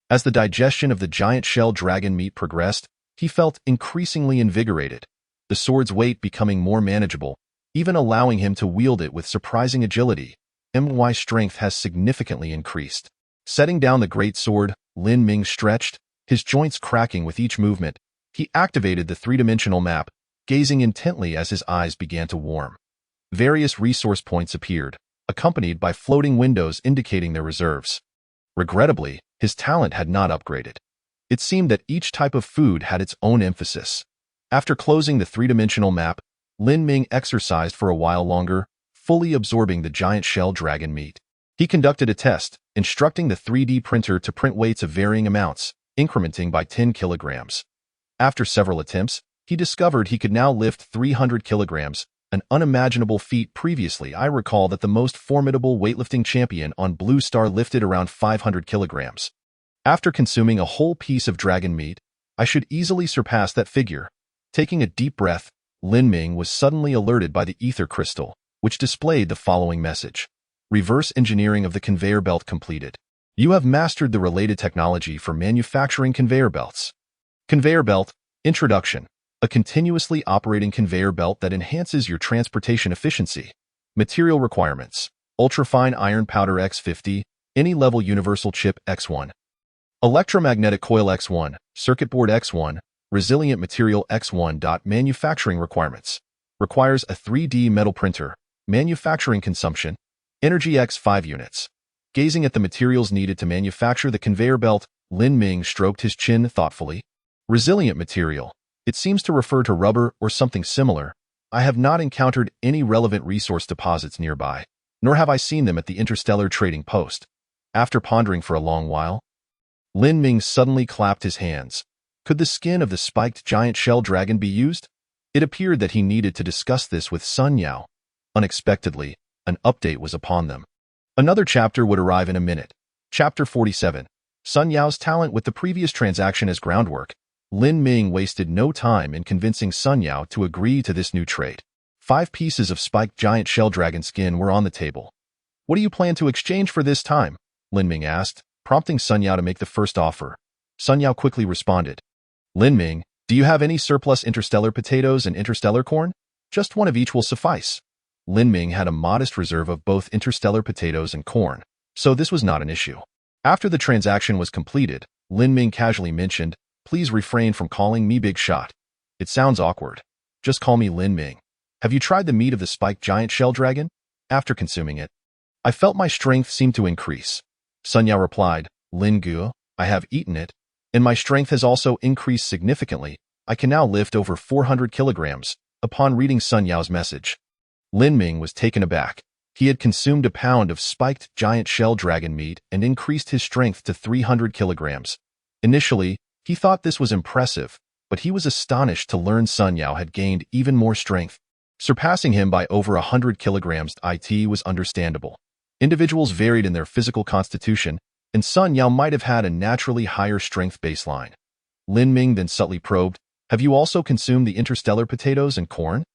As the digestion of the giant shell dragon meat progressed, he felt increasingly invigorated, the sword's weight becoming more manageable, even allowing him to wield it with surprising agility. My strength has significantly increased. Setting down the great sword, Lin Ming stretched, his joints cracking with each movement. He activated the three-dimensional map, gazing intently as his eyes began to warm. Various resource points appeared, accompanied by floating windows indicating their reserves. Regrettably, his talent had not upgraded. It seemed that each type of food had its own emphasis. After closing the three-dimensional map, Lin Ming exercised for a while longer, fully absorbing the giant shell dragon meat. He conducted a test, instructing the 3D printer to print weights of varying amounts, incrementing by 10 kilograms. After several attempts, he discovered he could now lift 300 kilograms, an unimaginable feat previously. I recall that the most formidable weightlifting champion on Blue Star lifted around 500 kilograms. After consuming a whole piece of dragon meat, I should easily surpass that figure. Taking a deep breath, Lin Ming was suddenly alerted by the ether crystal, which displayed the following message. Reverse engineering of the conveyor belt completed. You have mastered the related technology for manufacturing conveyor belts. Conveyor belt, introduction. A continuously operating conveyor belt that enhances your transportation efficiency. Material requirements. Ultrafine iron powder X50, any level universal chip X1. Electromagnetic coil X1, circuit board X1, resilient material X1. Manufacturing requirements. Requires a 3D metal printer. Manufacturing consumption. Energy X5 units. Gazing at the materials needed to manufacture the conveyor belt, Lin Ming stroked his chin thoughtfully. Resilient material. It seems to refer to rubber or something similar. I have not encountered any relevant resource deposits nearby, nor have I seen them at the Interstellar trading post. After pondering for a long while, Lin Ming suddenly clapped his hands. Could the skin of the spiked giant shell dragon be used? It appeared that he needed to discuss this with Sun Yao, Unexpectedly, an update was upon them. Another chapter would arrive in a minute. Chapter 47. Sun Yao's talent. With the previous transaction as groundwork, Lin Ming wasted no time in convincing Sun Yao to agree to this new trade. 5 pieces of spiked giant shell dragon skin were on the table. "What do you plan to exchange for this time?" Lin Ming asked, prompting Sun Yao to make the first offer. Sun Yao quickly responded, "Lin Ming, do you have any surplus interstellar potatoes and interstellar corn? Just one of each will suffice." Lin Ming had a modest reserve of both interstellar potatoes and corn, so this was not an issue. After the transaction was completed, Lin Ming casually mentioned, "Please refrain from calling me Big Shot. It sounds awkward. Just call me Lin Ming. Have you tried the meat of the spiked giant shell dragon? After consuming it, I felt my strength seem to increase." Sun Yao replied, "Lin Gu, I have eaten it, and my strength has also increased significantly. I can now lift over 400 kilograms." Upon reading Sun Yao's message, Lin Ming was taken aback. He had consumed a pound of spiked giant shell dragon meat and increased his strength to 300 kilograms. Initially, he thought this was impressive, but he was astonished to learn Sun Yao had gained even more strength, surpassing him by over 100 kilograms. It was understandable. Individuals varied in their physical constitution, and Sun Yao might have had a naturally higher strength baseline. Lin Ming then subtly probed, "Have you also consumed the interstellar potatoes and corn?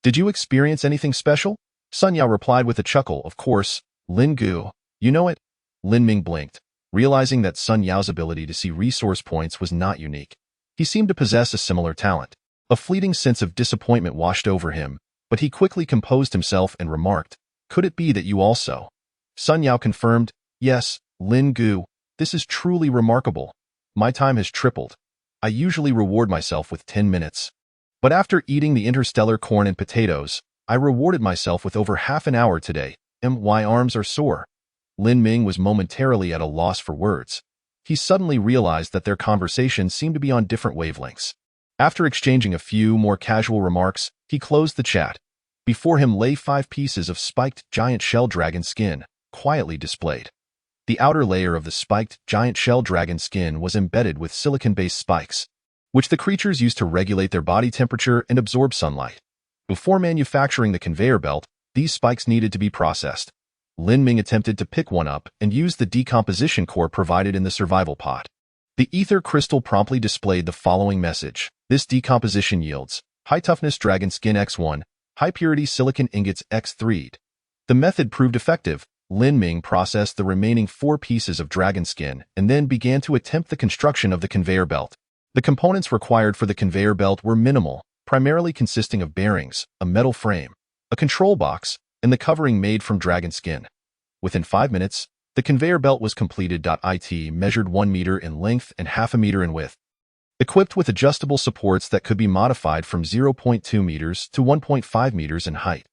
Did you experience anything special?" Sun Yao replied with a chuckle, "Of course, Lin Gu, you know it." Lin Ming blinked, realizing that Sun Yao's ability to see resource points was not unique. He seemed to possess a similar talent. A fleeting sense of disappointment washed over him, but he quickly composed himself and remarked, "Could it be that you also?" Sun Yao confirmed, "Yes, Lin Gu, this is truly remarkable. My time has tripled. I usually reward myself with 10 minutes. But after eating the interstellar corn and potatoes, I rewarded myself with over half an hour today. My arms are sore." Lin Ming was momentarily at a loss for words. He suddenly realized that their conversation seemed to be on different wavelengths. After exchanging a few more casual remarks, he closed the chat. Before him lay 5 pieces of spiked giant shell dragon skin, quietly displayed. The outer layer of the spiked giant shell dragon skin was embedded with silicon-based spikes, which the creatures used to regulate their body temperature and absorb sunlight. Before manufacturing the conveyor belt, these spikes needed to be processed. Lin Ming attempted to pick one up and used the decomposition core provided in the survival pod. The ether crystal promptly displayed the following message: "This decomposition yields high-toughness dragon skin X1, high-purity silicon ingots X3. The method proved effective. Lin Ming processed the remaining 4 pieces of dragon skin and then began to attempt the construction of the conveyor belt. The components required for the conveyor belt were minimal, primarily consisting of bearings, a metal frame, a control box, and the covering made from dragon skin. Within 5 minutes, the conveyor belt was completed. It measured 1 meter in length and half a meter in width. Equipped with adjustable supports that could be modified from 0.2 meters to 1.5 meters in height.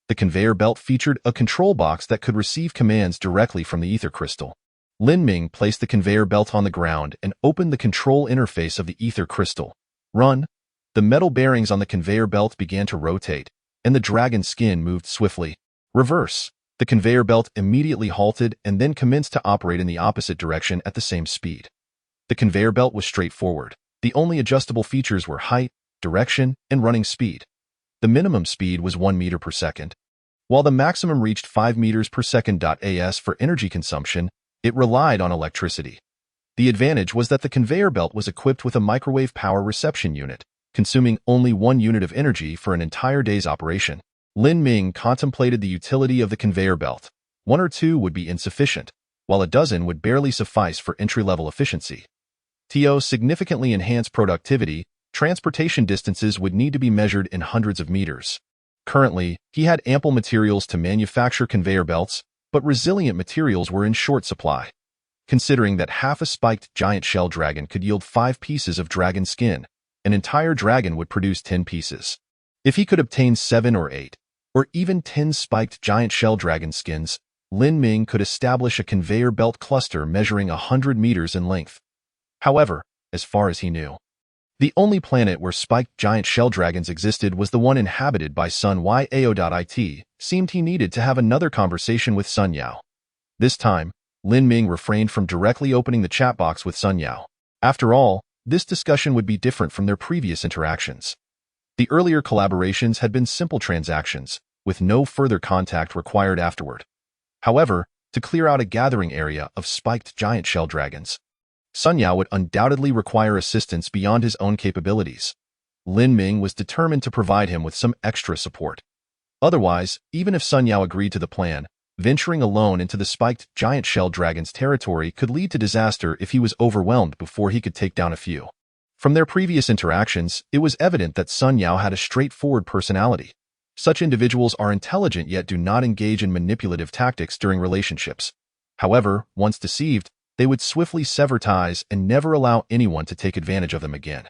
The conveyor belt featured a control box that could receive commands directly from the ether crystal. Lin Ming placed the conveyor belt on the ground and opened the control interface of the ether crystal. Run. The metal bearings on the conveyor belt began to rotate, and the dragon skin moved swiftly. Reverse. The conveyor belt immediately halted and then commenced to operate in the opposite direction at the same speed. The conveyor belt was straightforward. The only adjustable features were height, direction, and running speed. The minimum speed was 1 meter per second, while the maximum reached 5 meters per second. As for energy consumption, it relied on electricity. The advantage was that the conveyor belt was equipped with a microwave power reception unit, consuming only 1 unit of energy for an entire day's operation. Lin Ming contemplated the utility of the conveyor belt. 1 or 2 would be insufficient, while a dozen would barely suffice for entry-level efficiency. To significantly enhance productivity, transportation distances would need to be measured in hundreds of meters. Currently, he had ample materials to manufacture conveyor belts, but resilient materials were in short supply. Considering that half a spiked giant shell dragon could yield 5 pieces of dragon skin, an entire dragon would produce 10 pieces. If he could obtain 7 or 8, or even 10 spiked giant shell dragon skins, Lin Ming could establish a conveyor belt cluster measuring 100 meters in length. However, as far as he knew, the only planet where spiked giant shell dragons existed was the one inhabited by Sun Yao. It seemed he needed to have another conversation with Sun Yao. This time, Lin Ming refrained from directly opening the chat box with Sun Yao. After all, this discussion would be different from their previous interactions. The earlier collaborations had been simple transactions, with no further contact required afterward. However, to clear out a gathering area of spiked giant shell dragons, Sun Yao would undoubtedly require assistance beyond his own capabilities. Lin Ming was determined to provide him with some extra support. Otherwise, even if Sun Yao agreed to the plan, venturing alone into the spiked giant shell dragon's territory could lead to disaster if he was overwhelmed before he could take down a few. From their previous interactions, it was evident that Sun Yao had a straightforward personality. Such individuals are intelligent yet do not engage in manipulative tactics during relationships. However, once deceived, they would swiftly sever ties and never allow anyone to take advantage of them again.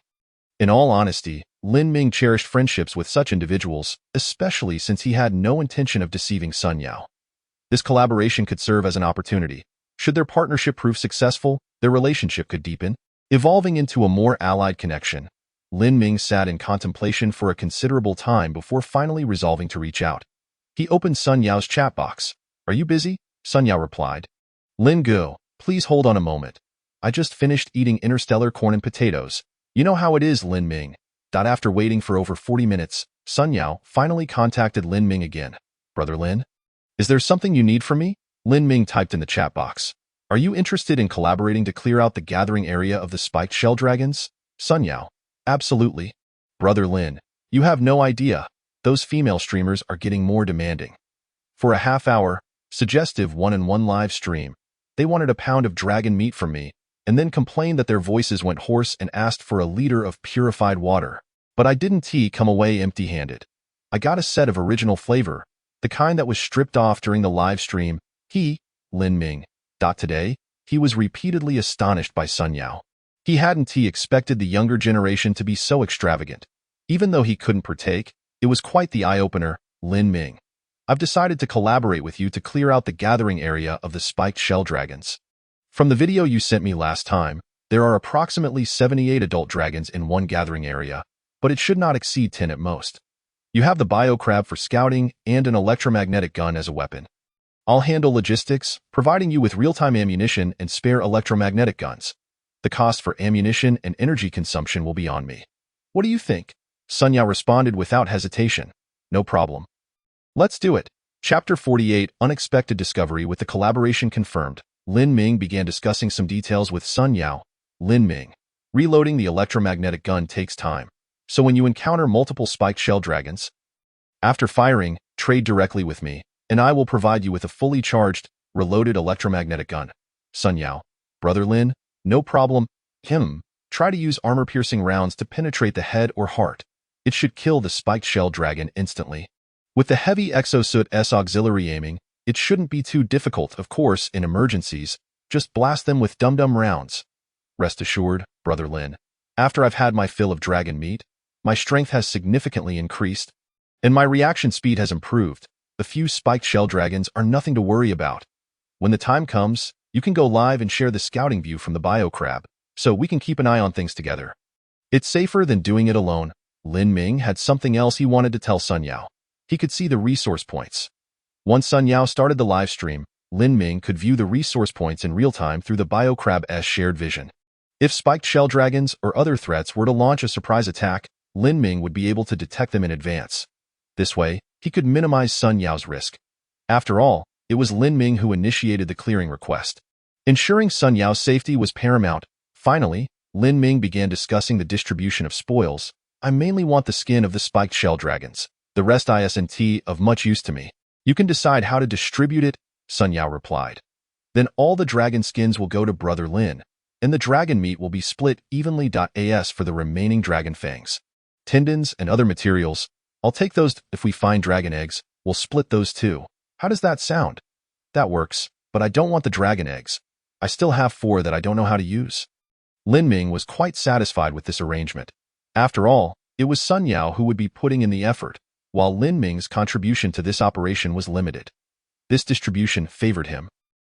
In all honesty, Lin Ming cherished friendships with such individuals, especially since he had no intention of deceiving Sun Yao. This collaboration could serve as an opportunity. Should their partnership prove successful, their relationship could deepen, evolving into a more allied connection. Lin Ming sat in contemplation for a considerable time before finally resolving to reach out. He opened Sun Yao's chat box. "Are you busy?" Sun Yao replied. "Lin Go, please hold on a moment. I just finished eating Interstellar corn and potatoes. You know how it is, Lin Ming." After waiting for over 40 minutes, Sun Yao finally contacted Lin Ming again. "Brother Lin? Is there something you need from me?" Lin Ming typed in the chat box. "Are you interested in collaborating to clear out the gathering area of the spiked shell dragons?" Sun Yao: "Absolutely. Brother Lin, you have no idea. Those female streamers are getting more demanding. For a half-hour, suggestive one-on-one live stream, they wanted a pound of dragon meat from me, and then complained that their voices went hoarse and asked for a liter of purified water. But I didn't come away empty-handed. I got a set of original flavor, the kind that was stripped off during the live stream." Lin Ming. Today, he was repeatedly astonished by Sun Yao. He hadn't expected the younger generation to be so extravagant. Even though he couldn't partake, it was quite the eye-opener. "Lin Ming, I've decided to collaborate with you to clear out the gathering area of the spiked shell dragons. From the video you sent me last time, there are approximately 78 adult dragons in one gathering area, but it should not exceed 10 at most. You have the biocrab for scouting and an electromagnetic gun as a weapon. I'll handle logistics, providing you with real-time ammunition and spare electromagnetic guns. The cost for ammunition and energy consumption will be on me. What do you think?" Sun Yao responded without hesitation. "No problem. Let's do it." Chapter 48, Unexpected Discovery. With the collaboration confirmed, Lin Ming began discussing some details with Sun Yao. "Lin Ming, reloading the electromagnetic gun takes time. So when you encounter multiple spiked shell dragons, after firing, trade directly with me, and I will provide you with a fully charged, reloaded electromagnetic gun." Sun Yao: "Brother Lin, no problem. Try to use armor-piercing rounds to penetrate the head or heart. It should kill the spiked shell dragon instantly. With the heavy exosuit S auxiliary aiming, it shouldn't be too difficult. Of course, in emergencies, just blast them with dum-dum rounds. Rest assured, Brother Lin, after I've had my fill of dragon meat, my strength has significantly increased, and my reaction speed has improved. The few spiked shell dragons are nothing to worry about. When the time comes, you can go live and share the scouting view from the biocrab, so we can keep an eye on things together. It's safer than doing it alone." Lin Ming had something else he wanted to tell Sun Yao. He could see the resource points. Once Sun Yao started the live stream, Lin Ming could view the resource points in real time through the biocrab's shared vision. If spiked shell dragons or other threats were to launch a surprise attack, Lin Ming would be able to detect them in advance. This way, he could minimize Sun Yao's risk. After all, it was Lin Ming who initiated the clearing request. Ensuring Sun Yao's safety was paramount. Finally, Lin Ming began discussing the distribution of spoils. "I mainly want the skin of the spiked shell dragons. The rest isn't of much use to me. You can decide how to distribute it," Sun Yao replied. "Then all the dragon skins will go to Brother Lin, and the dragon meat will be split evenly. As for the remaining dragon fangs, tendons, and other materials, I'll take those. If we find dragon eggs, we'll split those too. How does that sound?" "That works, but I don't want the dragon eggs. I still have 4 that I don't know how to use." Lin Ming was quite satisfied with this arrangement. After all, it was Sun Yao who would be putting in the effort, while Lin Ming's contribution to this operation was limited. This distribution favored him,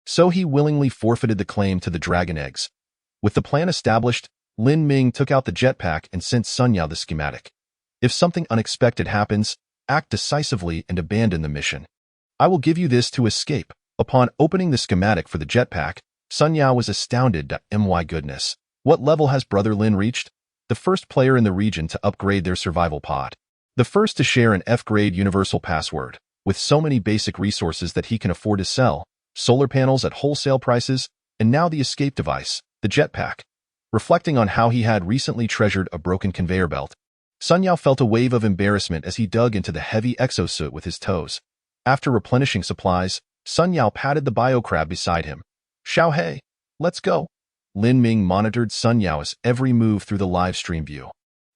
so he willingly forfeited the claim to the dragon eggs. With the plan established, Lin Ming took out the jetpack and sent Sun Yao the schematic. If something unexpected happens, act decisively and abandon the mission. "I will give you this to escape." Upon opening the schematic for the jetpack, Sun Yao was astounded. My goodness, what level has Brother Lin reached? The first player in the region to upgrade their survival pod. The first to share an F-grade universal password. With so many basic resources that he can afford to sell, solar panels at wholesale prices, and now the escape device, the jetpack. Reflecting on how he had recently treasured a broken conveyor belt, Sun Yao felt a wave of embarrassment as he dug into the heavy exosuit with his toes. After replenishing supplies, Sun Yao patted the biocrab beside him. "Xiao He, let's go." Lin Ming monitored Sun Yao's every move through the live stream view.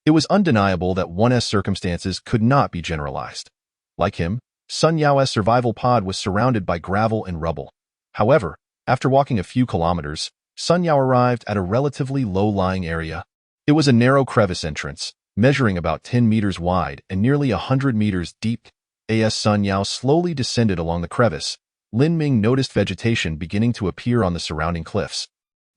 It was undeniable that 1's circumstances could not be generalized. Like him, Sun Yao's survival pod was surrounded by gravel and rubble. However, after walking a few kilometers, Sun Yao arrived at a relatively low-lying area. It was a narrow crevice entrance, measuring about 10 meters wide and nearly 100 meters deep. As Sun Yao slowly descended along the crevice, Lin Ming noticed vegetation beginning to appear on the surrounding cliffs,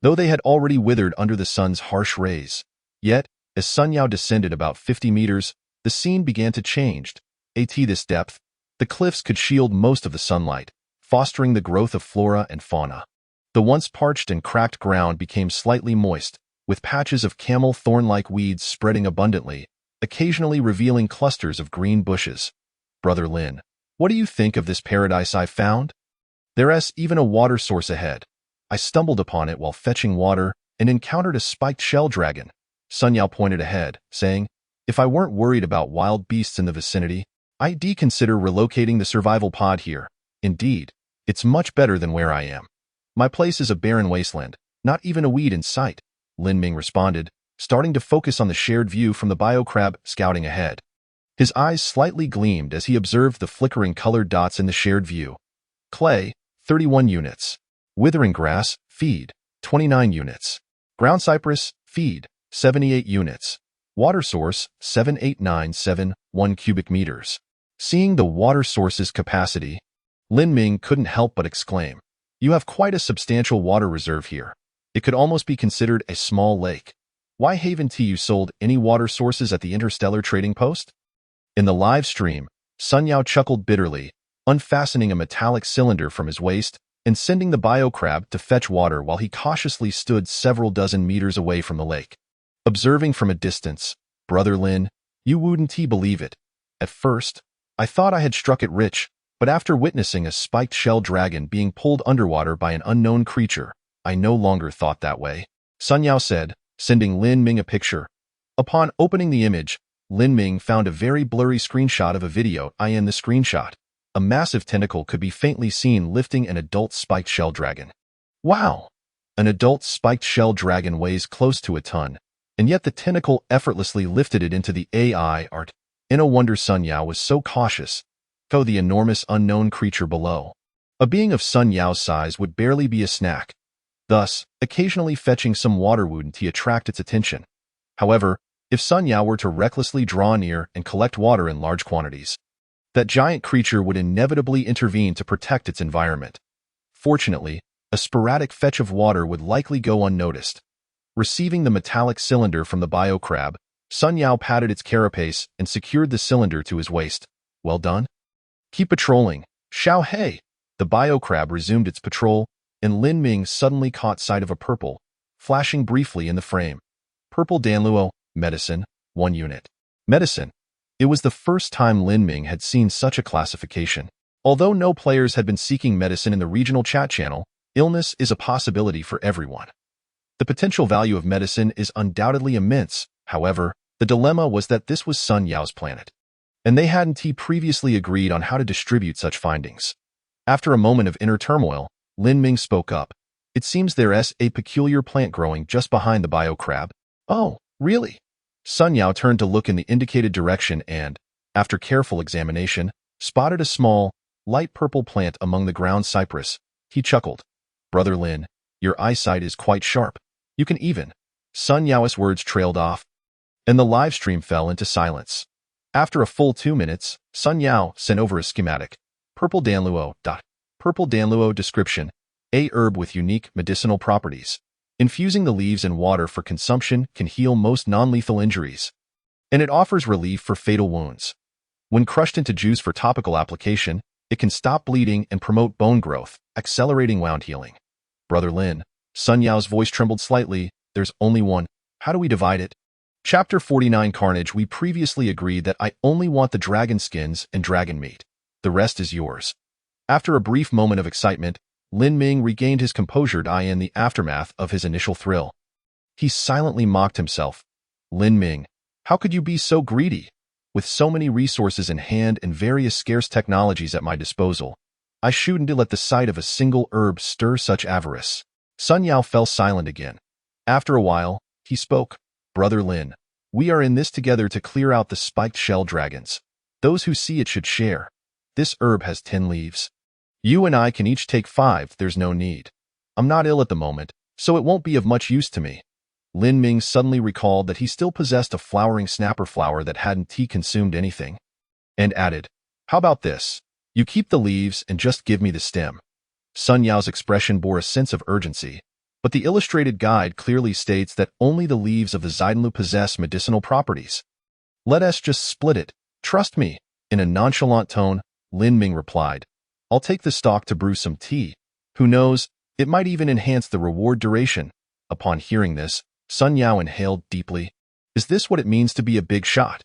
though they had already withered under the sun's harsh rays. Yet, as Sun Yao descended about 50 meters, the scene began to change. At this depth, the cliffs could shield most of the sunlight, fostering the growth of flora and fauna. The once parched and cracked ground became slightly moist, with patches of camel thorn-like weeds spreading abundantly, occasionally revealing clusters of green bushes. "Brother Lin, what do you think of this paradise I found? There's even a water source ahead. I stumbled upon it while fetching water and encountered a spiked shell dragon." Sun Yao pointed ahead, saying, "If I weren't worried about wild beasts in the vicinity, I'd consider relocating the survival pod here. Indeed, it's much better than where I am. My place is a barren wasteland, not even a weed in sight," Lin Ming responded, starting to focus on the shared view from the biocrab scouting ahead. His eyes slightly gleamed as he observed the flickering colored dots in the shared view. Clay, 31 units. Withering grass, feed, 29 units. Ground cypress, feed, 78 units. Water source, 78971 cubic meters. Seeing the water source's capacity, Lin Ming couldn't help but exclaim, "You have quite a substantial water reserve here. It could almost be considered a small lake. Why haven't you sold any water sources at the Interstellar trading post?" In the live stream, Sun Yao chuckled bitterly, unfastening a metallic cylinder from his waist and sending the biocrab to fetch water while he cautiously stood several dozen meters away from the lake. Observing from a distance, "Brother Lin, you wouldn't believe it. At first, I thought I had struck it rich, but after witnessing a spiked shell dragon being pulled underwater by an unknown creature, I no longer thought that way," Sun Yao said, sending Lin Ming a picture. Upon opening the image, Lin Ming found a very blurry screenshot of a video. In the screenshot, a massive tentacle could be faintly seen lifting an adult spiked shell dragon. Wow! An adult spiked shell dragon weighs close to a ton, and yet the tentacle effortlessly lifted it into the AI art. No wonder Sun Yao was so cautious. Though the enormous unknown creature below, a being of Sun Yao's size would barely be a snack. Thus, occasionally fetching some water wouldn't attract its attention. However, if Sun Yao were to recklessly draw near and collect water in large quantities, that giant creature would inevitably intervene to protect its environment. Fortunately, a sporadic fetch of water would likely go unnoticed. Receiving the metallic cylinder from the biocrab, Sun Yao patted its carapace and secured the cylinder to his waist. "Well done. Keep patrolling, Xiao He." The biocrab resumed its patrol, and Lin Ming suddenly caught sight of a purple, flashing briefly in the frame. Purple Danluo, medicine, 1 unit. Medicine. It was the first time Lin Ming had seen such a classification. Although no players had been seeking medicine in the regional chat channel, illness is a possibility for everyone. The potential value of medicine is undoubtedly immense. However, the dilemma was that this was Sun Yao's planet, and they hadn't previously agreed on how to distribute such findings. After a moment of inner turmoil, Lin Ming spoke up. "It seems there's a peculiar plant growing just behind the biocrab." "Oh, really?" Sun Yao turned to look in the indicated direction and, after careful examination, spotted a small, light purple plant among the ground cypress. He chuckled. "Brother Lin, your eyesight is quite sharp. You can even..." Sun Yao's words trailed off, and the live stream fell into silence. After a full 2 minutes, Sun Yao sent over a schematic. Purple Danluo. Purple Danluo description. A herb with unique medicinal properties. Infusing the leaves in water for consumption can heal most non-lethal injuries, and it offers relief for fatal wounds. When crushed into juice for topical application, it can stop bleeding and promote bone growth, accelerating wound healing. "Brother Lin," Sun Yao's voice trembled slightly, "there's only one. How do we divide it?" Chapter 49 Carnage. We previously agreed that I only want the dragon skins and dragon meat. The rest is yours. After a brief moment of excitement, Lin Ming regained his composure in the aftermath of his initial thrill. He silently mocked himself. Lin Ming, how could you be so greedy? With so many resources in hand and various scarce technologies at my disposal, I shouldn't let the sight of a single herb stir such avarice. Sun Yao fell silent again. After a while, he spoke. Brother Lin, we are in this together to clear out the spiked shell dragons. Those who see it should share. This herb has 10 leaves. You and I can each take 5, there's no need. I'm not ill at the moment, so it won't be of much use to me. Lin Ming suddenly recalled that he still possessed a flowering snapper flower that hadn't consumed anything, and added, how about this? You keep the leaves and just give me the stem. Sun Yao's expression bore a sense of urgency, but the illustrated guide clearly states that only the leaves of the Zidanlu possess medicinal properties. Let us just split it, trust me. In a nonchalant tone, Lin Ming replied, I'll take the stalk to brew some tea. Who knows, it might even enhance the reward duration. Upon hearing this, Sun Yao inhaled deeply. Is this what it means to be a big shot?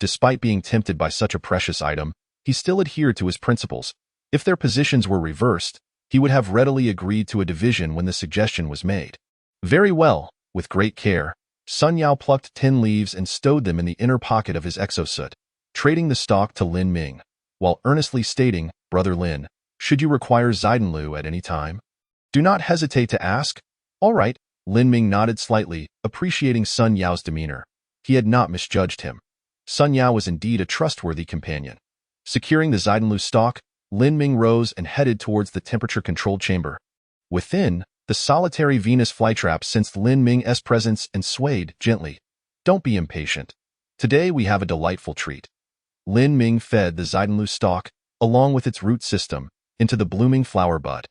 Despite being tempted by such a precious item, he still adhered to his principles. If their positions were reversed, he would have readily agreed to a division when the suggestion was made. Very well, with great care, Sun Yao plucked 10 leaves and stowed them in the inner pocket of his exosuit, trading the stalk to Lin Ming, while earnestly stating, Brother Lin, should you require Zidanlu at any time? Do not hesitate to ask. All right, Lin Ming nodded slightly, appreciating Sun Yao's demeanor. He had not misjudged him. Sun Yao was indeed a trustworthy companion. Securing the Zidanlu stalk, Lin Ming rose and headed towards the temperature-controlled chamber. Within, the solitary Venus flytrap sensed Lin Ming's presence and swayed gently. Don't be impatient. Today we have a delightful treat. Lin Ming fed the Zidanlu stalk, along with its root system, into the blooming flower bud.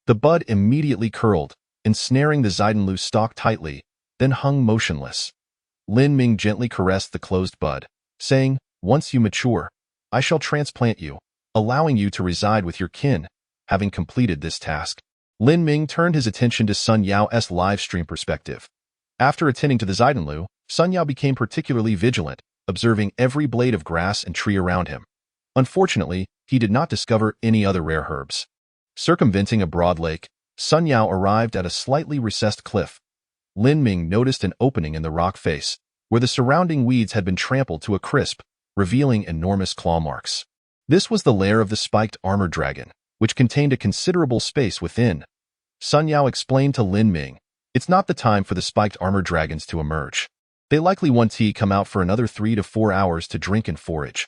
The bud immediately curled, ensnaring the Zidanlu stalk tightly, then hung motionless. Lin Ming gently caressed the closed bud, saying, Once you mature, I shall transplant you, allowing you to reside with your kin. Having completed this task, Lin Ming turned his attention to Sun Yao's live stream perspective. After attending to the Zidanlu, Sun Yao became particularly vigilant, observing every blade of grass and tree around him. Unfortunately, he did not discover any other rare herbs. Circumventing a broad lake, Sun Yao arrived at a slightly recessed cliff. Lin Ming noticed an opening in the rock face, where the surrounding weeds had been trampled to a crisp, revealing enormous claw marks. This was the lair of the spiked armor dragon, which contained a considerable space within. Sun Yao explained to Lin Ming, it's not the time for the spiked armor dragons to emerge. They likely want to come out for another 3 to 4 hours to drink and forage.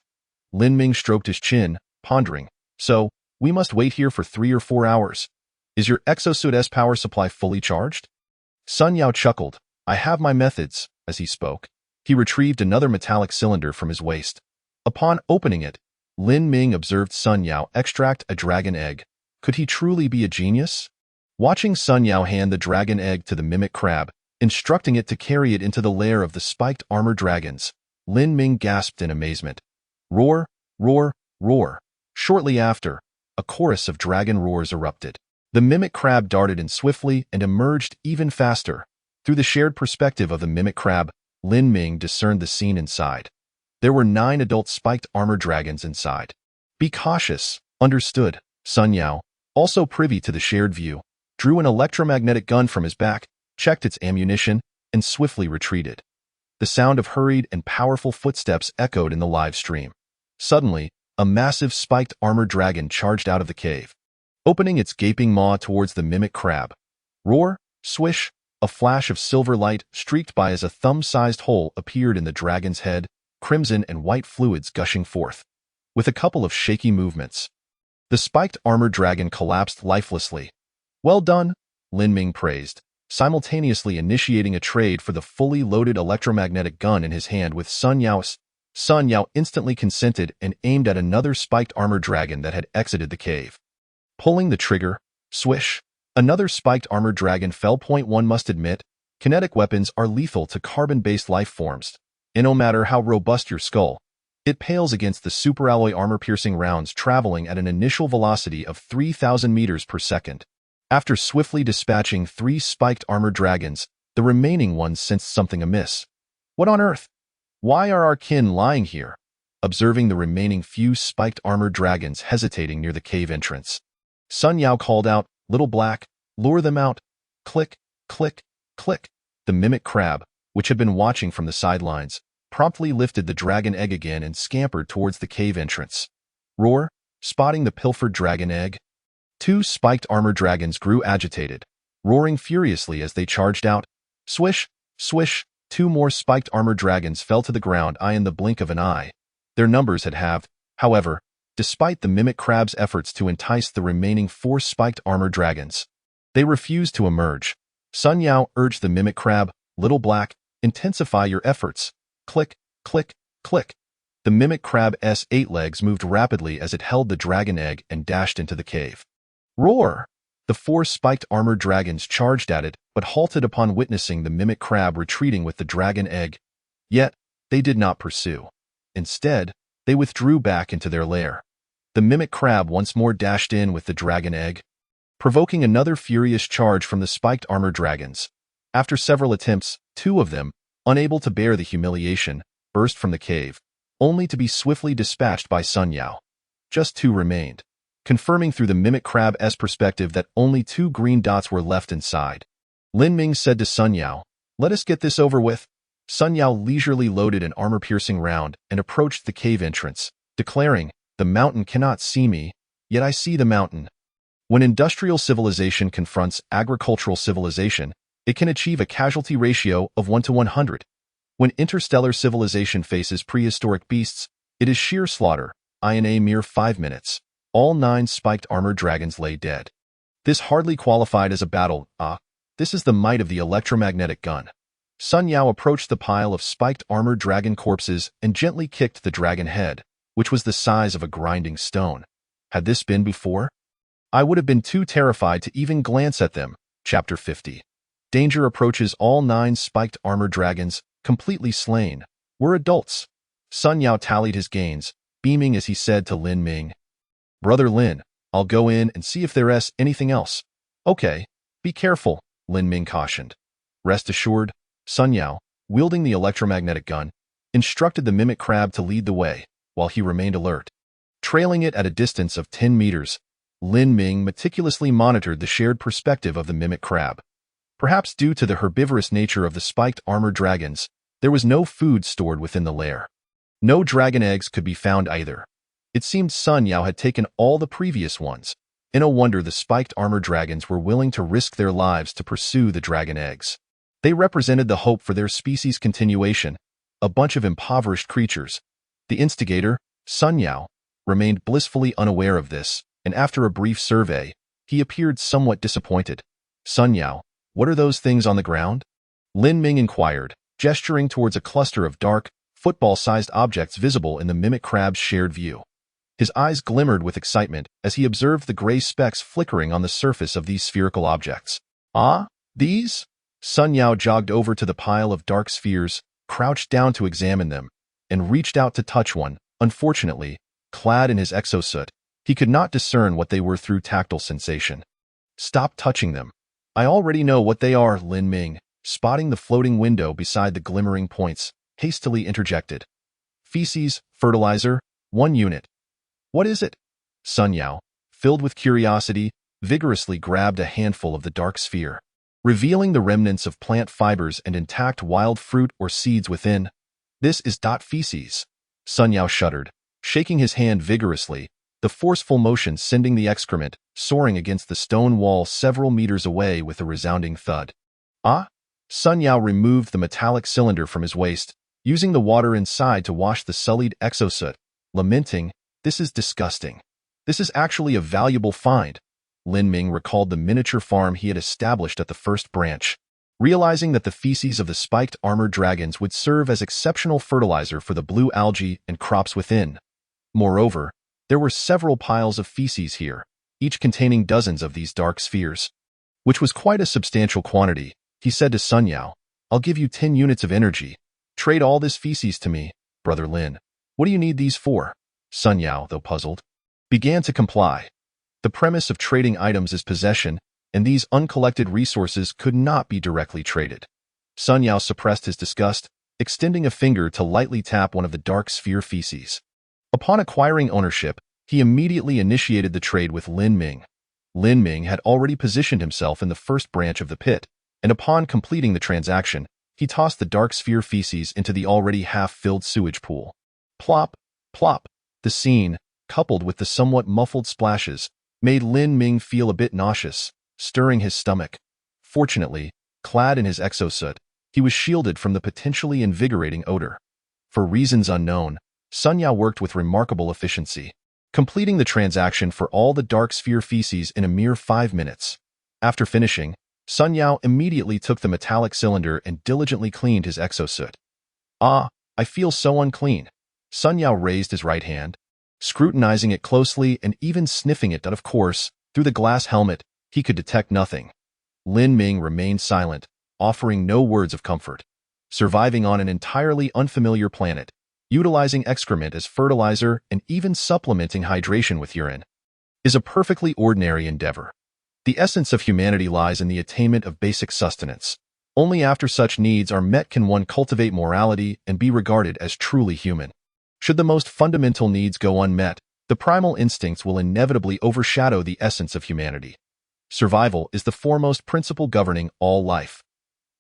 Lin Ming stroked his chin, pondering, so, we must wait here for 3 or 4 hours. Is your exosuit's power supply fully charged? Sun Yao chuckled. I have my methods. As he spoke, he retrieved another metallic cylinder from his waist. Upon opening it, Lin Ming observed Sun Yao extract a dragon egg. Could he truly be a genius? Watching Sun Yao hand the dragon egg to the mimic crab, instructing it to carry it into the lair of the spiked armor dragons, Lin Ming gasped in amazement. Roar, roar, roar. Shortly after, a chorus of dragon roars erupted. The mimic crab darted in swiftly and emerged even faster. Through the shared perspective of the mimic crab, Lin Ming discerned the scene inside. There were 9 adult spiked armor dragons inside. Be cautious, understood. Sun Yao, also privy to the shared view, drew an electromagnetic gun from his back, checked its ammunition, and swiftly retreated. The sound of hurried and powerful footsteps echoed in the live stream. Suddenly, a massive spiked armor dragon charged out of the cave, opening its gaping maw towards the mimic crab. Roar, swish, a flash of silver light streaked by as a thumb-sized hole appeared in the dragon's head, crimson and white fluids gushing forth. With a couple of shaky movements, the spiked armor dragon collapsed lifelessly. Well done, Lin Ming praised, simultaneously initiating a trade for the fully loaded electromagnetic gun in his hand with Sun Yao. Sun Yao instantly consented and aimed at another spiked armor dragon that had exited the cave. Pulling the trigger, swish, another spiked armor dragon fell. One must admit, kinetic weapons are lethal to carbon-based life forms, and no matter how robust your skull, it pales against the superalloy armor-piercing rounds traveling at an initial velocity of 3,000 meters per second. After swiftly dispatching 3 spiked armor dragons, the remaining ones sensed something amiss. What on earth? Why are our kin lying here? observing the remaining few spiked armored dragons hesitating near the cave entrance. Sun Yao called out, "Little Black, lure them out." Click, click, click. The mimic crab, which had been watching from the sidelines, promptly lifted the dragon egg again and scampered towards the cave entrance. Roar, spotting the pilfered dragon egg. Two spiked armored dragons grew agitated, roaring furiously as they charged out. Swish, swish, two more spiked armored dragons fell to the ground in the blink of an eye. Their numbers had halved, however, despite the mimic crab's efforts to entice the remaining four spiked armored dragons. They refused to emerge. Sun Yao urged the mimic crab, "Little Black, intensify your efforts." Click, click, click. The mimic crab's 8 legs moved rapidly as it held the dragon egg and dashed into the cave. Roar! The four spiked armored dragons charged at it, but halted upon witnessing the mimic crab retreating with the dragon egg. Yet, they did not pursue. Instead, they withdrew back into their lair. The mimic crab once more dashed in with the dragon egg, provoking another furious charge from the spiked armored dragons. After several attempts, 2 of them, unable to bear the humiliation, burst from the cave, only to be swiftly dispatched by Sun Yao. Just 2 remained, confirming through the mimic crab's perspective that only 2 green dots were left inside. Lin Ming said to Sun Yao, "Let us get this over with." Sun Yao leisurely loaded an armor-piercing round and approached the cave entrance, declaring, "The mountain cannot see me, yet I see the mountain." When industrial civilization confronts agricultural civilization, it can achieve a casualty ratio of 1 to 100. When interstellar civilization faces prehistoric beasts, it is sheer slaughter, in a mere 5 minutes. All 9 spiked armored dragons lay dead. This hardly qualified as a battle. This is the might of the electromagnetic gun. Sun Yao approached the pile of spiked armored dragon corpses and gently kicked the dragon head, which was the size of a grinding stone. Had this been before? I would have been too terrified to even glance at them. Chapter 50. Danger approaches. All 9 spiked armored dragons, completely slain, were adults. Sun Yao tallied his gains, beaming as he said to Lin Ming, "Brother Lin, I'll go in and see if there's anything else." "Okay, be careful," Lin Ming cautioned. Rest assured, Sun Yao, wielding the electromagnetic gun, instructed the mimic crab to lead the way, while he remained alert. Trailing it at a distance of 10 meters, Lin Ming meticulously monitored the shared perspective of the mimic crab. Perhaps due to the herbivorous nature of the spiked armored dragons, there was no food stored within the lair. No dragon eggs could be found either. It seemed Sun Yao had taken all the previous ones. No wonder the spiked armored dragons were willing to risk their lives to pursue the dragon eggs. They represented the hope for their species' continuation, a bunch of impoverished creatures. The instigator, Sun Yao, remained blissfully unaware of this, and after a brief survey, he appeared somewhat disappointed. "Sun Yao, what are those things on the ground?" Lin Ming inquired, gesturing towards a cluster of dark, football-sized objects visible in the mimic crab's shared view. His eyes glimmered with excitement as he observed the gray specks flickering on the surface of these spherical objects. "Ah, these?" Sun Yao jogged over to the pile of dark spheres, crouched down to examine them, and reached out to touch one. Unfortunately, clad in his exosuit, he could not discern what they were through tactile sensation. "Stop touching them. I already know what they are," Lin Ming, spotting the floating window beside the glimmering points, hastily interjected. "Feces, fertilizer, 1 unit. What is it?" Sun Yao, filled with curiosity, vigorously grabbed a handful of the dark sphere, revealing the remnants of plant fibers and intact wild fruit or seeds within. "This is feces." Sun Yao shuddered, shaking his hand vigorously, the forceful motion sending the excrement soaring against the stone wall several meters away with a resounding thud. "Ah?" Sun Yao removed the metallic cylinder from his waist, using the water inside to wash the sullied exosuit, lamenting, "This is disgusting. This is actually a valuable find." Lin Ming recalled the miniature farm he had established at the first branch, realizing that the feces of the spiked armored dragons would serve as exceptional fertilizer for the blue algae and crops within. Moreover, there were several piles of feces here, each containing dozens of these dark spheres, which was quite a substantial quantity. He said to Sun Yao, "I'll give you 10 units of energy. Trade all this feces to me, Brother Lin. What do you need these for?" Sun Yao, though puzzled, began to comply. The premise of trading items is possession, and these uncollected resources could not be directly traded. Sun Yao suppressed his disgust, extending a finger to lightly tap one of the dark sphere feces. Upon acquiring ownership, he immediately initiated the trade with Lin Ming. Lin Ming had already positioned himself in the first branch of the pit, and upon completing the transaction, he tossed the dark sphere feces into the already half-filled sewage pool. Plop, plop. The scene, coupled with the somewhat muffled splashes, made Lin Ming feel a bit nauseous, stirring his stomach. Fortunately, clad in his exosuit, he was shielded from the potentially invigorating odor. For reasons unknown, Sun Yao worked with remarkable efficiency, completing the transaction for all the dark sphere feces in a mere 5 minutes. After finishing, Sun Yao immediately took the metallic cylinder and diligently cleaned his exosuit. Ah, I feel so unclean. Sun Yao raised his right hand, scrutinizing it closely and even sniffing it, but of course, through the glass helmet, he could detect nothing. Lin Ming remained silent, offering no words of comfort. Surviving on an entirely unfamiliar planet, utilizing excrement as fertilizer and even supplementing hydration with urine, is a perfectly ordinary endeavor. The essence of humanity lies in the attainment of basic sustenance. Only after such needs are met can one cultivate morality and be regarded as truly human. Should the most fundamental needs go unmet, the primal instincts will inevitably overshadow the essence of humanity. Survival is the foremost principle governing all life.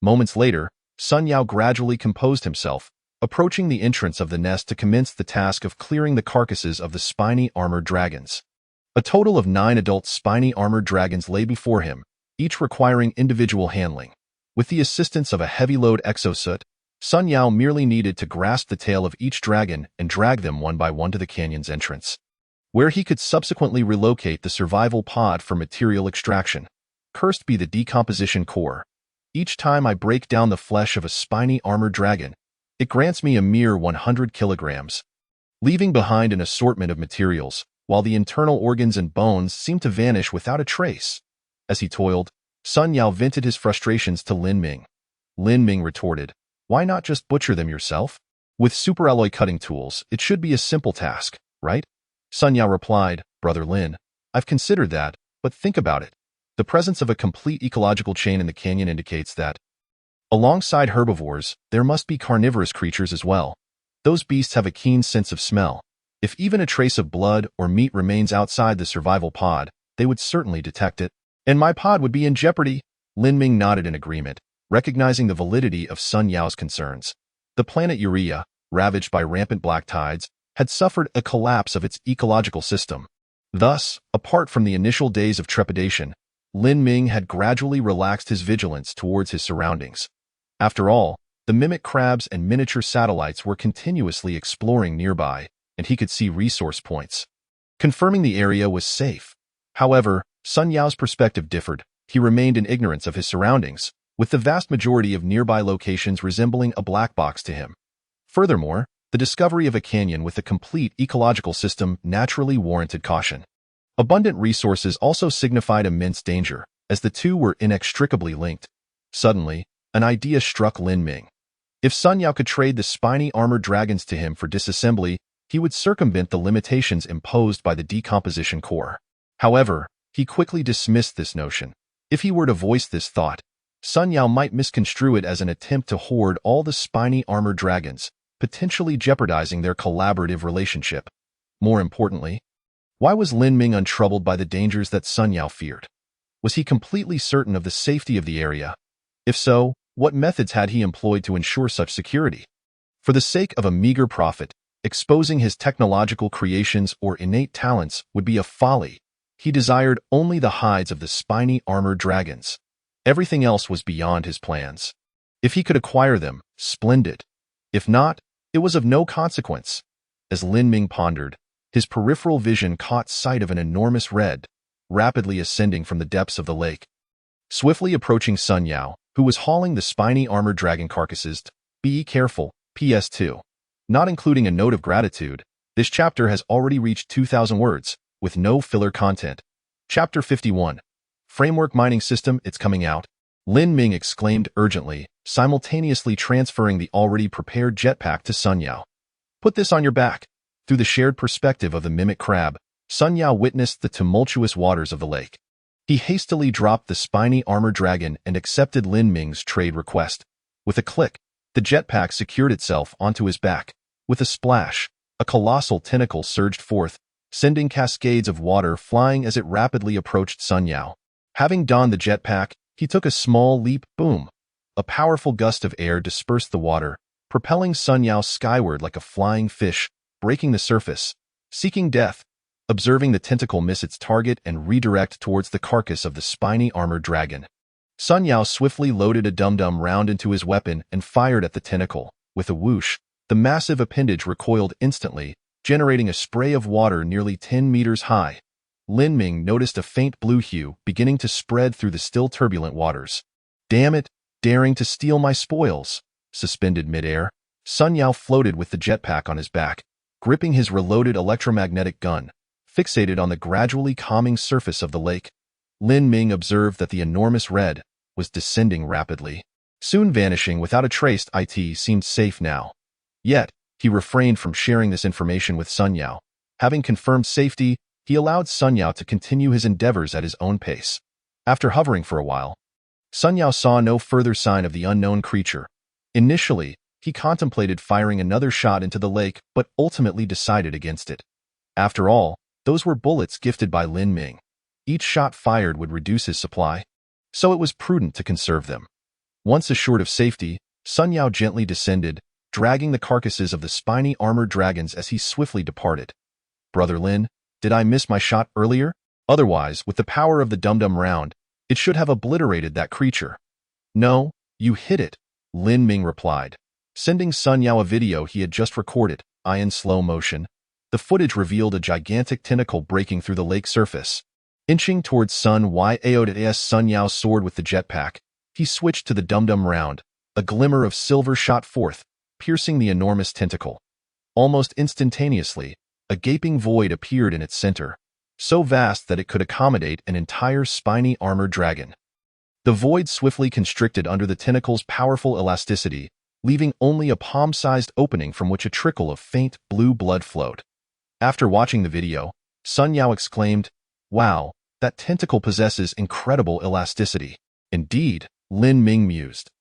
Moments later, Sun Yao gradually composed himself, approaching the entrance of the nest to commence the task of clearing the carcasses of the spiny armored dragons. A total of 9 adult spiny armored dragons lay before him, each requiring individual handling. With the assistance of a heavy-load exosuit, Sun Yao merely needed to grasp the tail of each dragon and drag them one by one to the canyon's entrance, where he could subsequently relocate the survival pod for material extraction. Cursed be the decomposition core. Each time I break down the flesh of a spiny armored dragon, it grants me a mere 100 kilograms, leaving behind an assortment of materials, while the internal organs and bones seem to vanish without a trace. As he toiled, Sun Yao vented his frustrations to Lin Ming. Lin Ming retorted, "Why not just butcher them yourself? With superalloy cutting tools, it should be a simple task, right?" Sun Yao replied, "Brother Lin, I've considered that, but think about it. The presence of a complete ecological chain in the canyon indicates that, alongside herbivores, there must be carnivorous creatures as well. Those beasts have a keen sense of smell. If even a trace of blood or meat remains outside the survival pod, they would certainly detect it, and my pod would be in jeopardy." Lin Ming nodded in agreement, recognizing the validity of Sun Yao's concerns. The planet Urea, ravaged by rampant black tides, had suffered a collapse of its ecological system. Thus, apart from the initial days of trepidation, Lin Ming had gradually relaxed his vigilance towards his surroundings. After all, the mimic crabs and miniature satellites were continuously exploring nearby, and he could see resource points, confirming the area was safe. However, Sun Yao's perspective differed. He remained in ignorance of his surroundings, with the vast majority of nearby locations resembling a black box to him. Furthermore, the discovery of a canyon with a complete ecological system naturally warranted caution. Abundant resources also signified immense danger, as the two were inextricably linked. Suddenly, an idea struck Lin Ming. If Sun Yao could trade the spiny armored dragons to him for disassembly, he would circumvent the limitations imposed by the decomposition core. However, he quickly dismissed this notion. If he were to voice this thought, Sun Yao might misconstrue it as an attempt to hoard all the spiny armored dragons, potentially jeopardizing their collaborative relationship. More importantly, why was Lin Ming untroubled by the dangers that Sun Yao feared? Was he completely certain of the safety of the area? If so, what methods had he employed to ensure such security? For the sake of a meager profit, exposing his technological creations or innate talents would be a folly. He desired only the hides of the spiny armored dragons. Everything else was beyond his plans. If he could acquire them, splendid. If not, it was of no consequence. As Lin Ming pondered, his peripheral vision caught sight of an enormous red, rapidly ascending from the depths of the lake. Swiftly approaching Sun Yao, who was hauling the spiny armored dragon carcasses. Be careful, PS2. Not including a note of gratitude, this chapter has already reached 2,000 words, with no filler content. Chapter 51. Framework Mining System, it's coming out. Lin Ming exclaimed urgently, simultaneously transferring the already prepared jetpack to Sun Yao. Put this on your back. Through the shared perspective of the mimic crab, Sun Yao witnessed the tumultuous waters of the lake. He hastily dropped the spiny armored dragon and accepted Lin Ming's trade request. With a click, the jetpack secured itself onto his back. With a splash, A colossal tentacle surged forth, sending cascades of water flying as it rapidly approached Sun Yao. Having donned the jetpack, he took a small leap. Boom! A powerful gust of air dispersed the water, propelling Sun Yao skyward like a flying fish, breaking the surface. Seeking death, observing the tentacle miss its target and redirect towards the carcass of the spiny armored dragon. Sun Yao swiftly loaded a dum-dum round into his weapon and fired at the tentacle. With a whoosh, the massive appendage recoiled instantly, generating a spray of water nearly 10 meters high. Lin Ming noticed a faint blue hue beginning to spread through the still turbulent waters. Damn it, daring to steal my spoils. Suspended midair, Sun Yao floated with the jetpack on his back, gripping his reloaded electromagnetic gun, fixated on the gradually calming surface of the lake. Lin Ming observed that the enormous red was descending rapidly, soon vanishing without a trace. It seemed safe now. Yet, he refrained from sharing this information with Sun Yao. Having confirmed safety, he allowed Sun Yao to continue his endeavors at his own pace. After hovering for a while, Sun Yao saw no further sign of the unknown creature. Initially, he contemplated firing another shot into the lake, but ultimately decided against it. After all, those were bullets gifted by Lin Ming. Each shot fired would reduce his supply, so it was prudent to conserve them. Once assured of safety, Sun Yao gently descended, dragging the carcasses of the spiny armored dragons as he swiftly departed. Brother Lin, did I miss my shot earlier? Otherwise, with the power of the dum-dum round, it should have obliterated that creature. No, you hit it, Lin Ming replied, sending Sun Yao a video he had just recorded. In slow motion, the footage revealed a gigantic tentacle breaking through the lake surface. Inching towards Sun Yao. Sun Yao soared with the jetpack. He switched to the dum-dum round. A glimmer of silver shot forth, piercing the enormous tentacle. Almost instantaneously, a gaping void appeared in its center, so vast that it could accommodate an entire spiny armored dragon. The void swiftly constricted under the tentacle's powerful elasticity, leaving only a palm-sized opening from which a trickle of faint blue blood flowed. After watching the video, Sun Yao exclaimed, "Wow, that tentacle possesses incredible elasticity." Indeed, Lin Ming mused.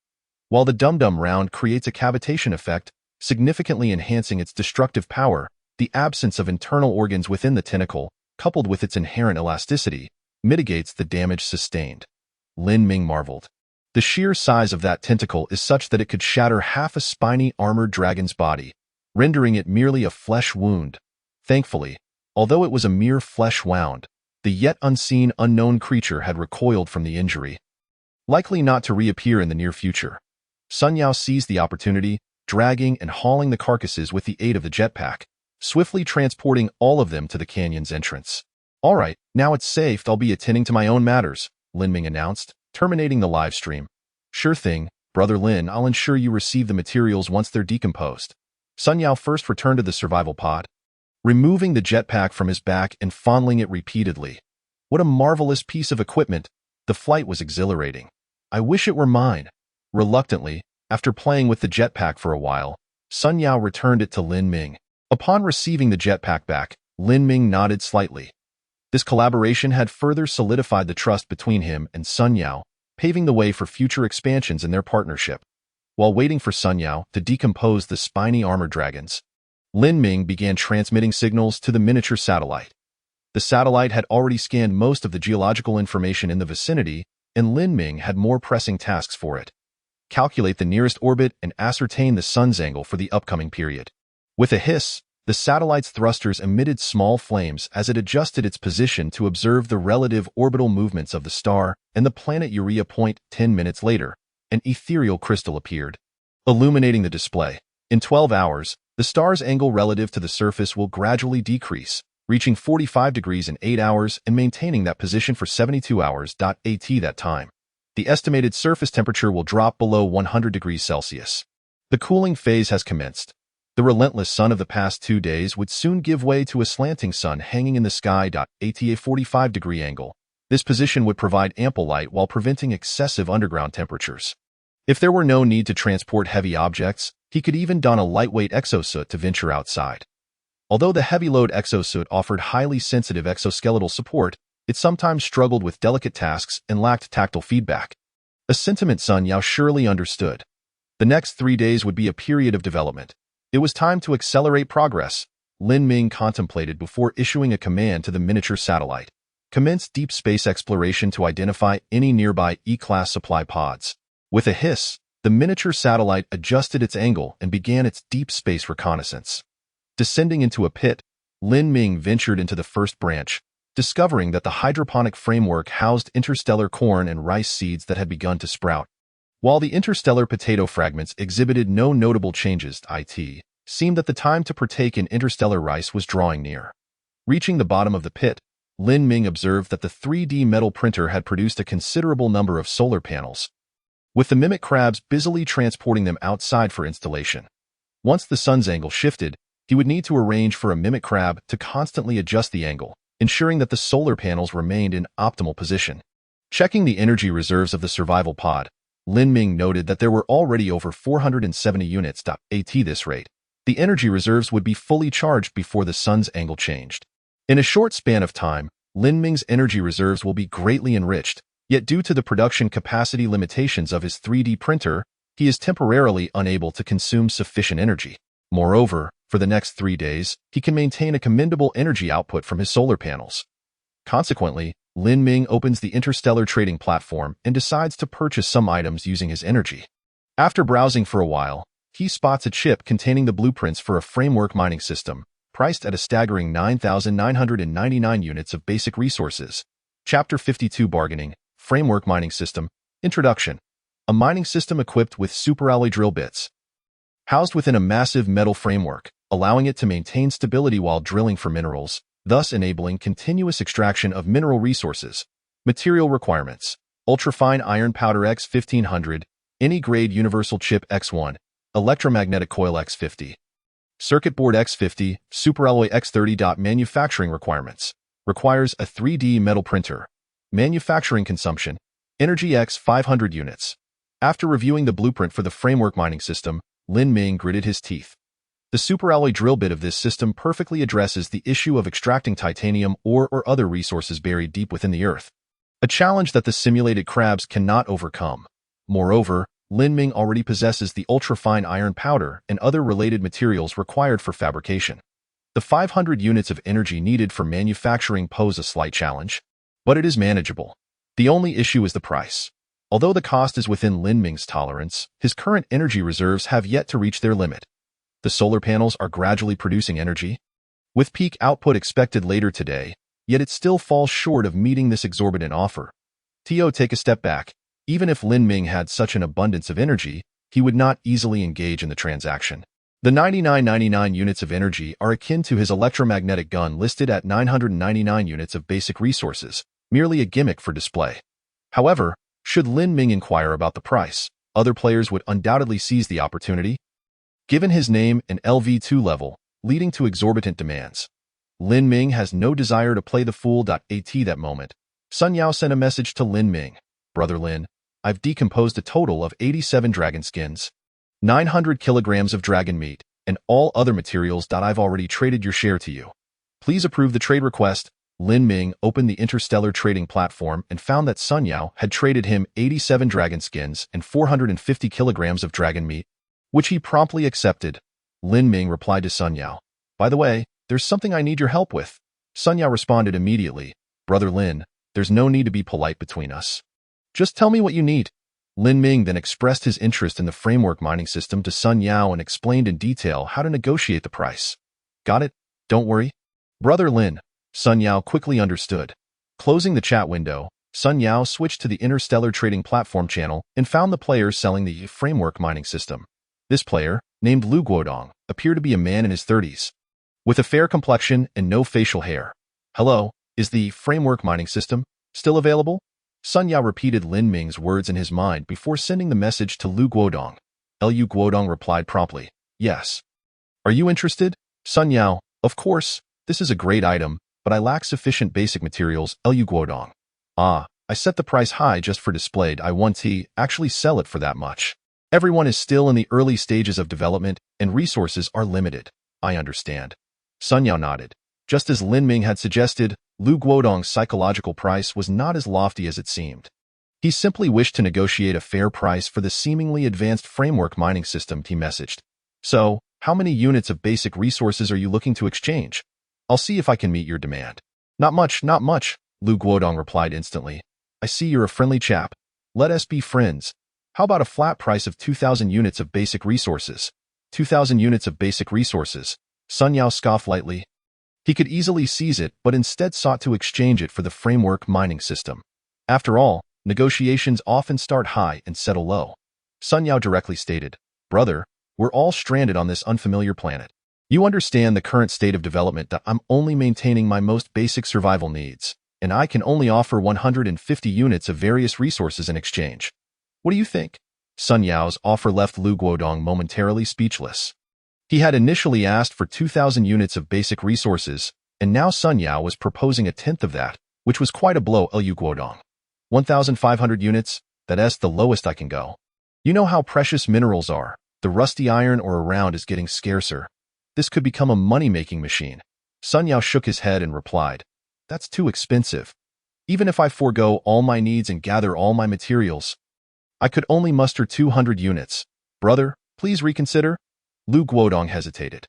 While the dum-dum round creates a cavitation effect, significantly enhancing its destructive power, the absence of internal organs within the tentacle, coupled with its inherent elasticity, mitigates the damage sustained. Lin Ming marveled. The sheer size of that tentacle is such that it could shatter half a spiny armored dragon's body, rendering it merely a flesh wound. Thankfully, although it was a mere flesh wound, the yet unseen unknown creature had recoiled from the injury, likely not to reappear in the near future. Sun Yao seized the opportunity, dragging and hauling the carcasses with the aid of the jetpack, swiftly transporting all of them to the canyon's entrance. "All right, now it's safe. I'll be attending to my own matters," Lin Ming announced, terminating the live stream. "Sure thing, Brother Lin. I'll ensure you receive the materials once they're decomposed." Sun Yao first returned to the survival pod, removing the jetpack from his back and fondling it repeatedly. What a marvelous piece of equipment! The flight was exhilarating. I wish it were mine. Reluctantly, after playing with the jetpack for a while, Sun Yao returned it to Lin Ming. Upon receiving the jetpack back, Lin Ming nodded slightly. This collaboration had further solidified the trust between him and Sun Yao, paving the way for future expansions in their partnership. While waiting for Sun Yao to decompose the spiny armored dragons, Lin Ming began transmitting signals to the miniature satellite. The satellite had already scanned most of the geological information in the vicinity, and Lin Ming had more pressing tasks for it. Calculate the nearest orbit and ascertain the sun's angle for the upcoming period. With a hiss, the satellite's thrusters emitted small flames as it adjusted its position to observe the relative orbital movements of the star and the planet Urea. 10 minutes later, an ethereal crystal appeared, illuminating the display. In 12 hours, the star's angle relative to the surface will gradually decrease, reaching 45 degrees in 8 hours and maintaining that position for 72 hours. At that time, the estimated surface temperature will drop below 100 degrees Celsius. The cooling phase has commenced. The relentless sun of the past 2 days would soon give way to a slanting sun hanging in the sky. At a 45-degree angle, this position would provide ample light while preventing excessive underground temperatures. If there were no need to transport heavy objects, he could even don a lightweight exosuit to venture outside. Although the heavy-load exosuit offered highly sensitive exoskeletal support, it sometimes struggled with delicate tasks and lacked tactile feedback. A sentiment Sun Yao surely understood. The next 3 days would be a period of development. It was time to accelerate progress. Lin Ming contemplated before issuing a command to the miniature satellite. Commence deep space exploration to identify any nearby E-class supply pods. With a hiss, the miniature satellite adjusted its angle and began its deep space reconnaissance. Descending into a pit, Lin Ming ventured into the first branch, discovering that the hydroponic framework housed interstellar corn and rice seeds that had begun to sprout. While the interstellar potato fragments exhibited no notable changes, it seemed that the time to partake in interstellar rice was drawing near. Reaching the bottom of the pit, Lin Ming observed that the 3D metal printer had produced a considerable number of solar panels, with the mimic crabs busily transporting them outside for installation. Once the sun's angle shifted, he would need to arrange for a mimic crab to constantly adjust the angle, ensuring that the solar panels remained in optimal position. Checking the energy reserves of the survival pod, Lin Ming noted that there were already over 470 units. At this rate, the energy reserves would be fully charged before the sun's angle changed. In a short span of time, Lin Ming's energy reserves will be greatly enriched, yet due to the production capacity limitations of his 3D printer, he is temporarily unable to consume sufficient energy. Moreover, for the next 3 days, he can maintain a commendable energy output from his solar panels. Consequently, Lin Ming opens the Interstellar trading platform and decides to purchase some items using his energy. After browsing for a while, he spots a chip containing the blueprints for a framework mining system, priced at a staggering 9,999 units of basic resources. Chapter 52 Bargaining, Framework Mining System, Introduction. A mining system equipped with superalloy drill bits, housed within a massive metal framework, allowing it to maintain stability while drilling for minerals, thus enabling continuous extraction of mineral resources. Material requirements: ultrafine iron powder X1500, any grade universal chip X1, electromagnetic coil X50, circuit board X50, superalloy X30. Manufacturing requirements: requires a 3D metal printer. Manufacturing consumption: energy X 500 units. After reviewing the blueprint for the framework mining system, Lin Ming gritted his teeth. The superalloy drill bit of this system perfectly addresses the issue of extracting titanium ore or other resources buried deep within the earth, a challenge that the simulated crabs cannot overcome. Moreover, Lin Ming already possesses the ultrafine iron powder and other related materials required for fabrication. The 500 units of energy needed for manufacturing pose a slight challenge, but it is manageable. The only issue is the price. Although the cost is within Lin Ming's tolerance, his current energy reserves have yet to reach their limit. The solar panels are gradually producing energy, with peak output expected later today, yet it still falls short of meeting this exorbitant offer. Take a step back. Even if Lin Ming had such an abundance of energy, he would not easily engage in the transaction. The 9999 units of energy are akin to his electromagnetic gun listed at 999 units of basic resources, merely a gimmick for display. However, should Lin Ming inquire about the price, other players would undoubtedly seize the opportunity. Given his name and LV2 level, leading to exorbitant demands, Lin Ming has no desire to play the fool. At that moment, Sun Yao sent a message to Lin Ming. Brother Lin, I've decomposed a total of 87 dragon skins, 900 kilograms of dragon meat, and all other materials. I've already traded your share to you. Please approve the trade request. Lin Ming opened the Interstellar trading platform and found that Sun Yao had traded him 87 dragon skins and 450 kilograms of dragon meat, which he promptly accepted. Lin Ming replied to Sun Yao, "By the way, there's something I need your help with." Sun Yao responded immediately, "Brother Lin, there's no need to be polite between us. Just tell me what you need." Lin Ming then expressed his interest in the framework mining system to Sun Yao and explained in detail how to negotiate the price. "Got it? Don't worry." Brother Lin, Sun Yao quickly understood. Closing the chat window, Sun Yao switched to the Interstellar Trading Platform channel and found the players selling the framework mining system. This player, named Lu Guodong, appeared to be a man in his 30s, with a fair complexion and no facial hair. "Hello, is the framework mining system still available?" Sun Yao repeated Lin Ming's words in his mind before sending the message to Lu Guodong. Lu Guodong replied promptly, "Yes." "Are you interested?" Sun Yao, "Of course, this is a great item, but I lack sufficient basic materials." Lu Guodong, "Ah, I set the price high just for display. I want to actually sell it for that much. Everyone is still in the early stages of development, and resources are limited." "I understand." Sun Yao nodded. Just as Lin Ming had suggested, Lu Guodong's psychological price was not as lofty as it seemed. He simply wished to negotiate a fair price for the seemingly advanced framework mining system he messaged. So, How many units of basic resources are you looking to exchange? I'll see if I can meet your demand. Not much, not much, Lu Guodong replied instantly. I see you're a friendly chap. Let us be friends. How about a flat price of 2,000 units of basic resources? 2,000 units of basic resources. Sun Yao scoffed lightly. He could easily seize it, but instead sought to exchange it for the framework mining system. After all, negotiations often start high and settle low. Sun Yao directly stated, Brother, we're all stranded on this unfamiliar planet. You understand the current state of development that I'm only maintaining my most basic survival needs, and I can only offer 150 units of various resources in exchange. What do you think? Sun Yao's offer left Lu Guodong momentarily speechless. He had initially asked for 2,000 units of basic resources, and now Sun Yao was proposing a tenth of that, which was quite a blow. Lu Guodong. 1,500 units, that's the lowest I can go. You know how precious minerals are. The rusty iron ore around is getting scarcer. This could become a money-making machine. Sun Yao shook his head and replied, That's too expensive. Even if I forego all my needs and gather all my materials, I could only muster 200 units. Brother, please reconsider? Lu Guodong hesitated.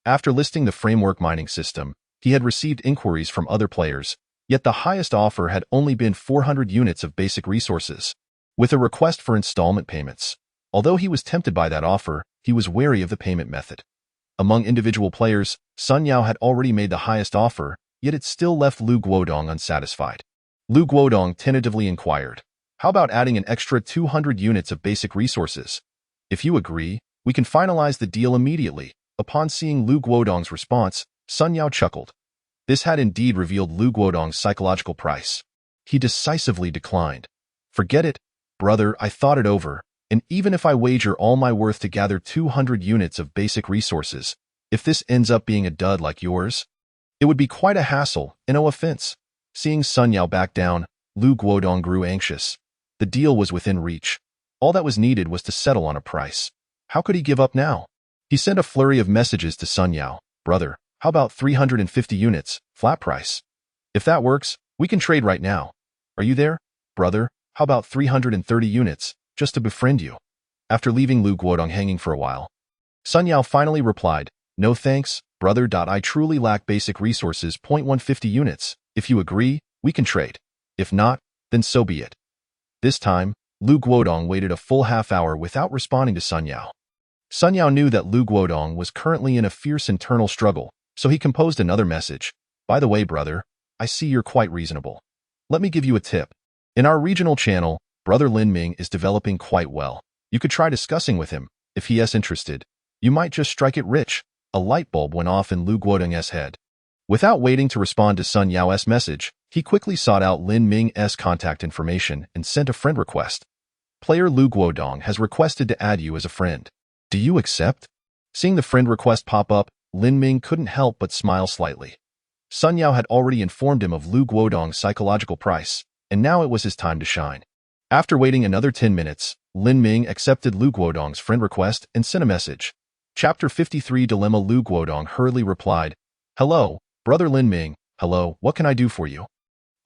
After listing the framework mining system, he had received inquiries from other players, yet the highest offer had only been 400 units of basic resources, with a request for installment payments. Although he was tempted by that offer, he was wary of the payment method. Among individual players, Sun Yao had already made the highest offer, yet it still left Lu Guodong unsatisfied. Lu Guodong tentatively inquired, How about adding an extra 200 units of basic resources? If you agree, we can finalize the deal immediately. Upon seeing Lu Guodong's response, Sun Yao chuckled. This had indeed revealed Lu Guodong's psychological price. He decisively declined. Forget it, brother, I thought it over, and even if I wager all my worth to gather 200 units of basic resources, if this ends up being a dud like yours, it would be quite a hassle, and no offense. Seeing Sun Yao back down, Lu Guodong grew anxious. The deal was within reach. All that was needed was to settle on a price. How could he give up now? He sent a flurry of messages to Sun Yao. Brother, how about 350 units, flat price? If that works, we can trade right now. Are you there? Brother, how about 330 units, just to befriend you? After leaving Lu Guodong hanging for a while, Sun Yao finally replied, No thanks, brother. I truly lack basic resources. 150 units. If you agree, we can trade. If not, then so be it. This time, Lu Guodong waited a full half hour without responding to Sun Yao. Sun Yao knew that Lu Guodong was currently in a fierce internal struggle, so he composed another message. By the way, brother, I see you're quite reasonable. Let me give you a tip. In our regional channel, brother Lin Ming is developing quite well. You could try discussing with him. If he is interested, you might just strike it rich. A light bulb went off in Lu Guodong's head. Without waiting to respond to Sun Yao's message, he quickly sought out Lin Ming's contact information and sent a friend request. Player Lu Guodong has requested to add you as a friend. Do you accept? Seeing the friend request pop up, Lin Ming couldn't help but smile slightly. Sun Yao had already informed him of Lu Guodong's psychological price, and now it was his time to shine. After waiting another 10 minutes, Lin Ming accepted Lu Guodong's friend request and sent a message. Chapter 53 Dilemma. Lu Guodong hurriedly replied, Hello, brother Lin Ming. Hello, what can I do for you?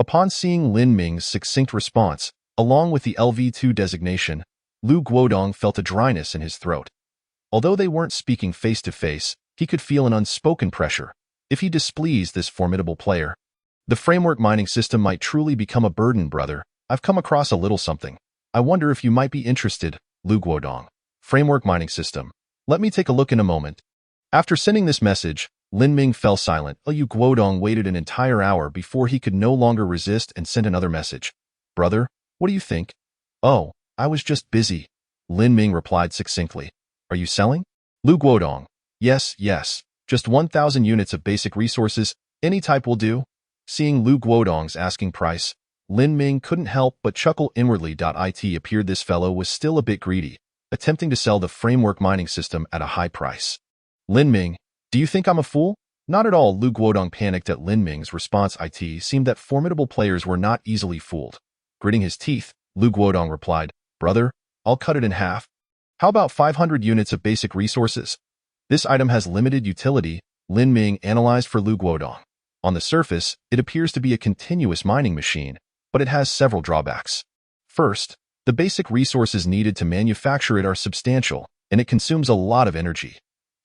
Upon seeing Lin Ming's succinct response, along with the LV2 designation, Lu Guodong felt a dryness in his throat. Although they weren't speaking face-to-face, he could feel an unspoken pressure. If he displeased this formidable player, the framework mining system might truly become a burden. Brother, I've come across a little something. I wonder if you might be interested. Lu Guodong. Framework mining system. Let me take a look in a moment. After sending this message, Lin Ming fell silent. Lu Guodong waited an entire hour before he could no longer resist and sent another message. Brother, what do you think? Oh, I was just busy. Lin Ming replied succinctly. Are you selling? Lu Guodong. Yes. Just 1,000 units of basic resources, any type will do. Seeing Lu Guodong's asking price, Lin Ming couldn't help but chuckle inwardly. It appeared this fellow was still a bit greedy, attempting to sell the framework mining system at a high price. Lin Ming, do you think I'm a fool? Not at all. Lu Guodong panicked at Lin Ming's response. It seemed that formidable players were not easily fooled. Gritting his teeth, Lu Guodong replied, Brother, I'll cut it in half. How about 500 units of basic resources? This item has limited utility, Lin Ming analyzed for Lu Guodong. On the surface, it appears to be a continuous mining machine, but it has several drawbacks. First, the basic resources needed to manufacture it are substantial, and it consumes a lot of energy.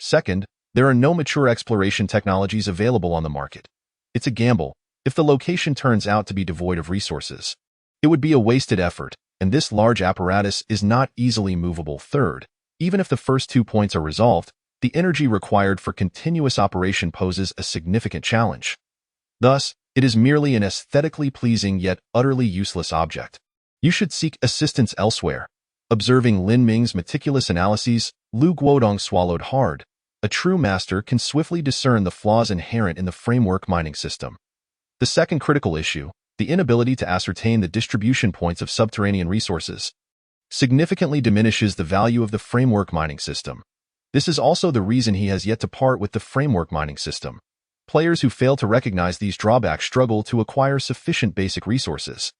Second, there are no mature exploration technologies available on the market. It's a gamble. If the location turns out to be devoid of resources, it would be a wasted effort, and this large apparatus is not easily movable. Third, even if the first 2 points are resolved, the energy required for continuous operation poses a significant challenge. Thus, it is merely an aesthetically pleasing yet utterly useless object. You should seek assistance elsewhere. Observing Lin Ming's meticulous analyses, Lu Guodong swallowed hard. A true master can swiftly discern the flaws inherent in the framework mining system. The second critical issue, the inability to ascertain the distribution points of subterranean resources, significantly diminishes the value of the framework mining system. This is also the reason he has yet to part with the framework mining system. Players who fail to recognize these drawbacks struggle to acquire sufficient basic resources.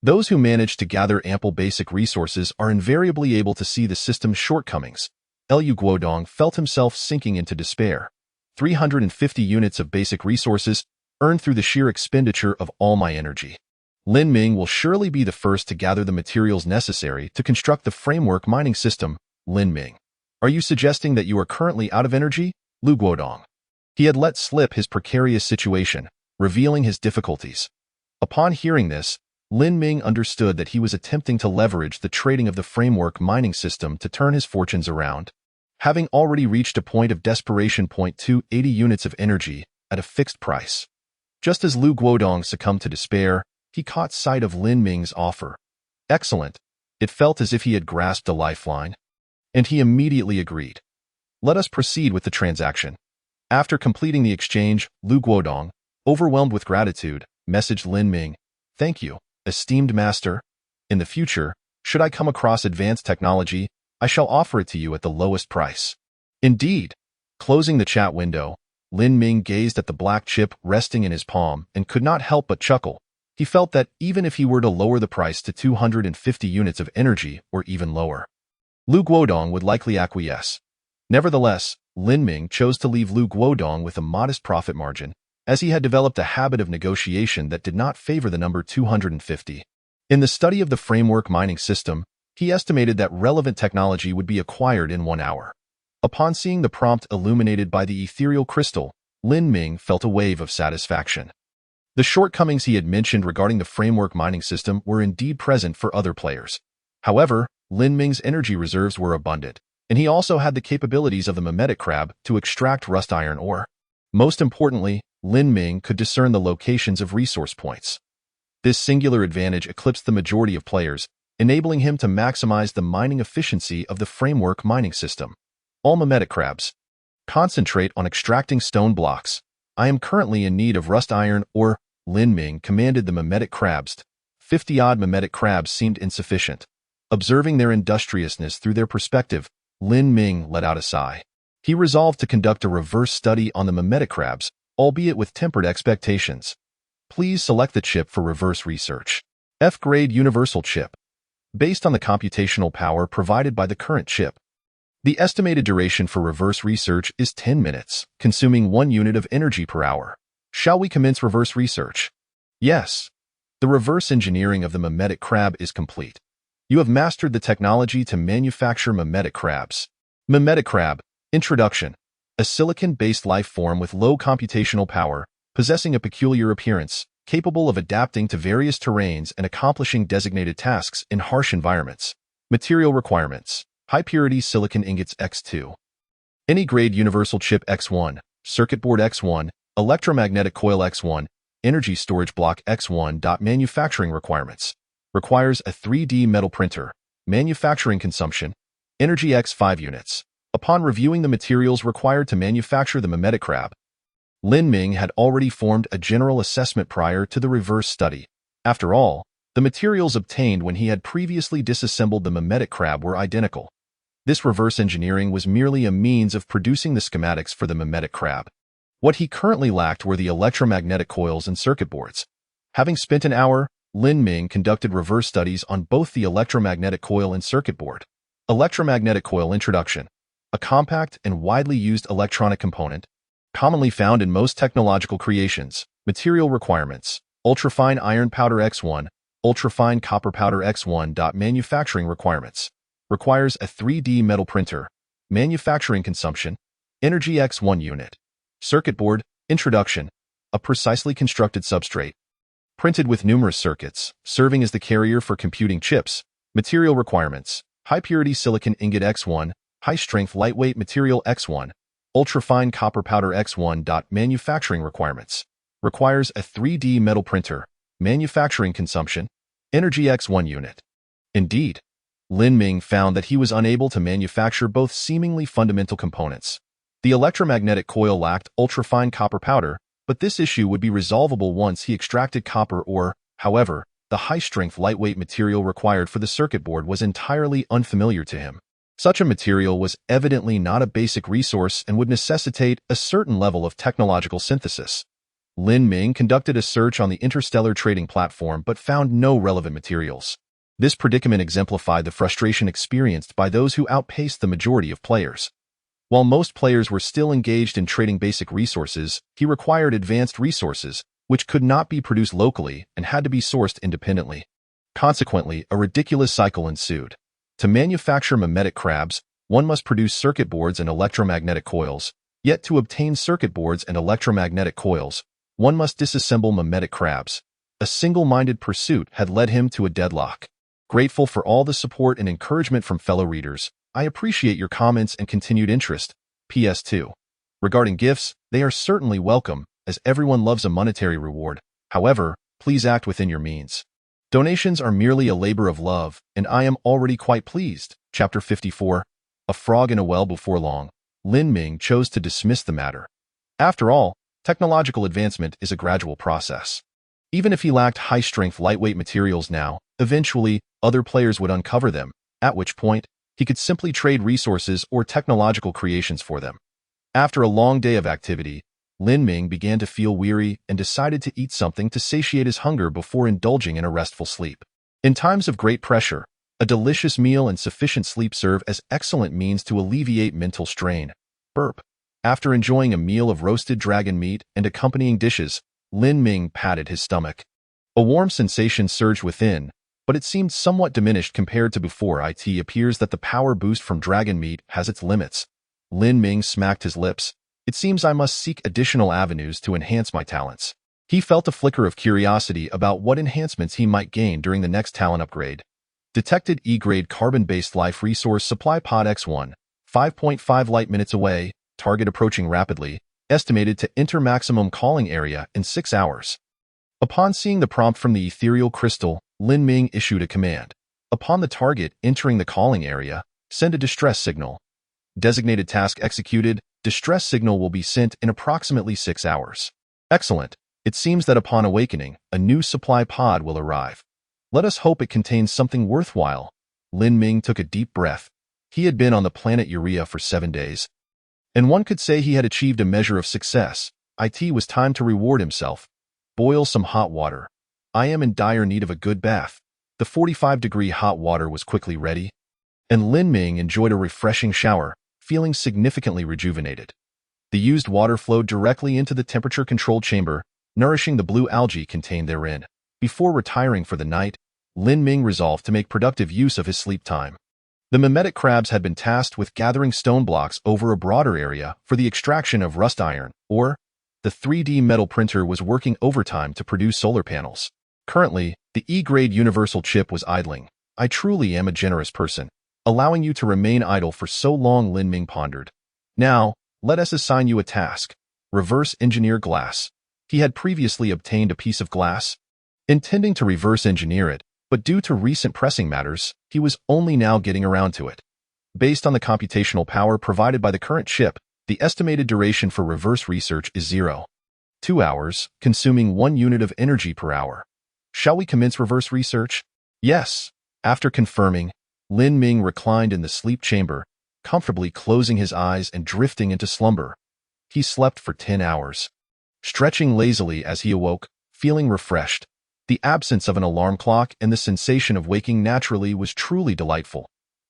Those who manage to gather ample basic resources are invariably able to see the system's shortcomings. Lu Guodong felt himself sinking into despair. 350 units of basic resources earned through the sheer expenditure of all my energy. Lin Ming will surely be the first to gather the materials necessary to construct the framework mining system. Lin Ming, are you suggesting that you are currently out of energy? Lu Guodong. He had let slip his precarious situation, revealing his difficulties. Upon hearing this, Lin Ming understood that he was attempting to leverage the trading of the framework mining system to turn his fortunes around. Having already reached a point of desperation, 280 units of energy at a fixed price. Just as Lu Guodong succumbed to despair, he caught sight of Lin Ming's offer. Excellent. It felt as if he had grasped a lifeline. And he immediately agreed. Let us proceed with the transaction. After completing the exchange, Lu Guodong, overwhelmed with gratitude, messaged Lin Ming. Thank you, esteemed master. In the future, should I come across advanced technology, I shall offer it to you at the lowest price. Indeed. Closing the chat window, Lin Ming gazed at the black chip resting in his palm and could not help but chuckle. He felt that even if he were to lower the price to 250 units of energy or even lower, Lu Guodong would likely acquiesce. Nevertheless, Lin Ming chose to leave Lu Guodong with a modest profit margin, as he had developed a habit of negotiation that did not favor the number 250. In the study of the framework mining system, he estimated that relevant technology would be acquired in 1 hour. Upon seeing the prompt illuminated by the ethereal crystal, Lin Ming felt a wave of satisfaction. The shortcomings he had mentioned regarding the framework mining system were indeed present for other players. However, Lin Ming's energy reserves were abundant, and he also had the capabilities of the mimetic crab to extract rust iron ore. Most importantly, Lin Ming could discern the locations of resource points. This singular advantage eclipsed the majority of players, enabling him to maximize the mining efficiency of the framework mining system. All mimetic crabs. Concentrate on extracting stone blocks. I am currently in need of rust iron ore. Lin Ming commanded the mimetic crabs. 50-odd mimetic crabs seemed insufficient. Observing their industriousness through their perspective, Lin Ming let out a sigh. He resolved to conduct a reverse study on the mimetic crabs, albeit with tempered expectations. Please select the chip for reverse research. F-grade universal chip. Based on the computational power provided by the current chip, the estimated duration for reverse research is 10 minutes, consuming 1 unit of energy per hour. Shall we commence reverse research? Yes. The reverse engineering of the mimetic crab is complete. You have mastered the technology to manufacture mimetic crabs. Mimetic crab. Introduction. A silicon-based life form with low computational power, possessing a peculiar appearance, capable of adapting to various terrains and accomplishing designated tasks in harsh environments. Material requirements. High-purity silicon ingots X2. Any grade universal chip X1, circuit board X1, electromagnetic coil X1, energy storage block X1. Manufacturing requirements. Requires a 3D metal printer. Manufacturing consumption. Energy X5 units. Upon reviewing the materials required to manufacture the mimetic crab, Lin Ming had already formed a general assessment prior to the reverse study. After all, the materials obtained when he had previously disassembled the mimetic crab were identical. This reverse engineering was merely a means of producing the schematics for the mimetic crab. What he currently lacked were the electromagnetic coils and circuit boards. Having spent an hour, Lin Ming conducted reverse studies on both the electromagnetic coil and circuit board. Electromagnetic coil introduction. A compact and widely used electronic component, commonly found in most technological creations. Material requirements. Ultrafine iron powder X1, ultrafine copper powder X1. Manufacturing requirements. Requires a 3D metal printer. Manufacturing consumption. Energy X1 Unit. Circuit board. Introduction. A precisely constructed substrate. Printed with numerous circuits, serving as the carrier for computing chips. Material requirements. High-purity silicon ingot X1, high-strength lightweight material X1, ultra-fine copper powder X1. Manufacturing requirements. Requires a 3D metal printer. Manufacturing consumption. Energy X1 Unit. Indeed, Lin Ming found that he was unable to manufacture both seemingly fundamental components. The electromagnetic coil lacked ultra-fine copper powder, but this issue would be resolvable once he extracted copper ore. However, the high-strength lightweight material required for the circuit board was entirely unfamiliar to him. Such a material was evidently not a basic resource and would necessitate a certain level of technological synthesis. Lin Ming conducted a search on the Interstellar trading platform but found no relevant materials. This predicament exemplified the frustration experienced by those who outpaced the majority of players. While most players were still engaged in trading basic resources, he required advanced resources, which could not be produced locally and had to be sourced independently. Consequently, a ridiculous cycle ensued. To manufacture mimetic crabs, one must produce circuit boards and electromagnetic coils, yet to obtain circuit boards and electromagnetic coils, one must disassemble mimetic crabs. A single-minded pursuit had led him to a deadlock. Grateful for all the support and encouragement from fellow readers, I appreciate your comments and continued interest. PS2. Regarding gifts, they are certainly welcome, as everyone loves a monetary reward. However, please act within your means. Donations are merely a labor of love, and I am already quite pleased. Chapter 54. A frog in a well. Before long, Lin Ming chose to dismiss the matter. After all, technological advancement is a gradual process. Even if he lacked high-strength lightweight materials now, eventually, other players would uncover them, at which point, he could simply trade resources or technological creations for them. After a long day of activity, Lin Ming began to feel weary and decided to eat something to satiate his hunger before indulging in a restful sleep. In times of great pressure, a delicious meal and sufficient sleep serve as excellent means to alleviate mental strain. Burp. After enjoying a meal of roasted dragon meat and accompanying dishes, Lin Ming patted his stomach. A warm sensation surged within, but it seemed somewhat diminished compared to before. It appears that the power boost from dragon meat has its limits. Lin Ming smacked his lips. It seems I must seek additional avenues to enhance my talents. He felt a flicker of curiosity about what enhancements he might gain during the next talent upgrade. Detected E-grade carbon-based life resource supply pod X1, 5.5 light minutes away, target approaching rapidly, estimated to enter maximum calling area in 6 hours. Upon seeing the prompt from the ethereal crystal, Lin Ming issued a command. Upon the target entering the calling area, send a distress signal. Designated task executed. Distress signal will be sent in approximately 6 hours. Excellent. It seems that upon awakening, a new supply pod will arrive. Let us hope it contains something worthwhile. Lin Ming took a deep breath. He had been on the planet Urea for 7 days, and one could say he had achieved a measure of success. It was time to reward himself. Boil some hot water. I am in dire need of a good bath. The 45-degree hot water was quickly ready, and Lin Ming enjoyed a refreshing shower, feeling significantly rejuvenated. The used water flowed directly into the temperature-controlled chamber, nourishing the blue algae contained therein. Before retiring for the night, Lin Ming resolved to make productive use of his sleep time. The mimetic crabs had been tasked with gathering stone blocks over a broader area for the extraction of rust iron, or the 3D metal printer was working overtime to produce solar panels. Currently, the E-grade universal chip was idling. I truly am a generous person, allowing you to remain idle for so long. Lin Ming pondered. Now, let us assign you a task. Reverse engineer glass. He had previously obtained a piece of glass, intending to reverse engineer it, but due to recent pressing matters, he was only now getting around to it. Based on the computational power provided by the current chip, the estimated duration for reverse research is 0.2 hours, consuming 1 unit of energy per hour. Shall we commence reverse research? Yes. After confirming, Lin Ming reclined in the sleep chamber, comfortably closing his eyes and drifting into slumber. He slept for 10 hours, stretching lazily as he awoke, feeling refreshed. The absence of an alarm clock and the sensation of waking naturally was truly delightful.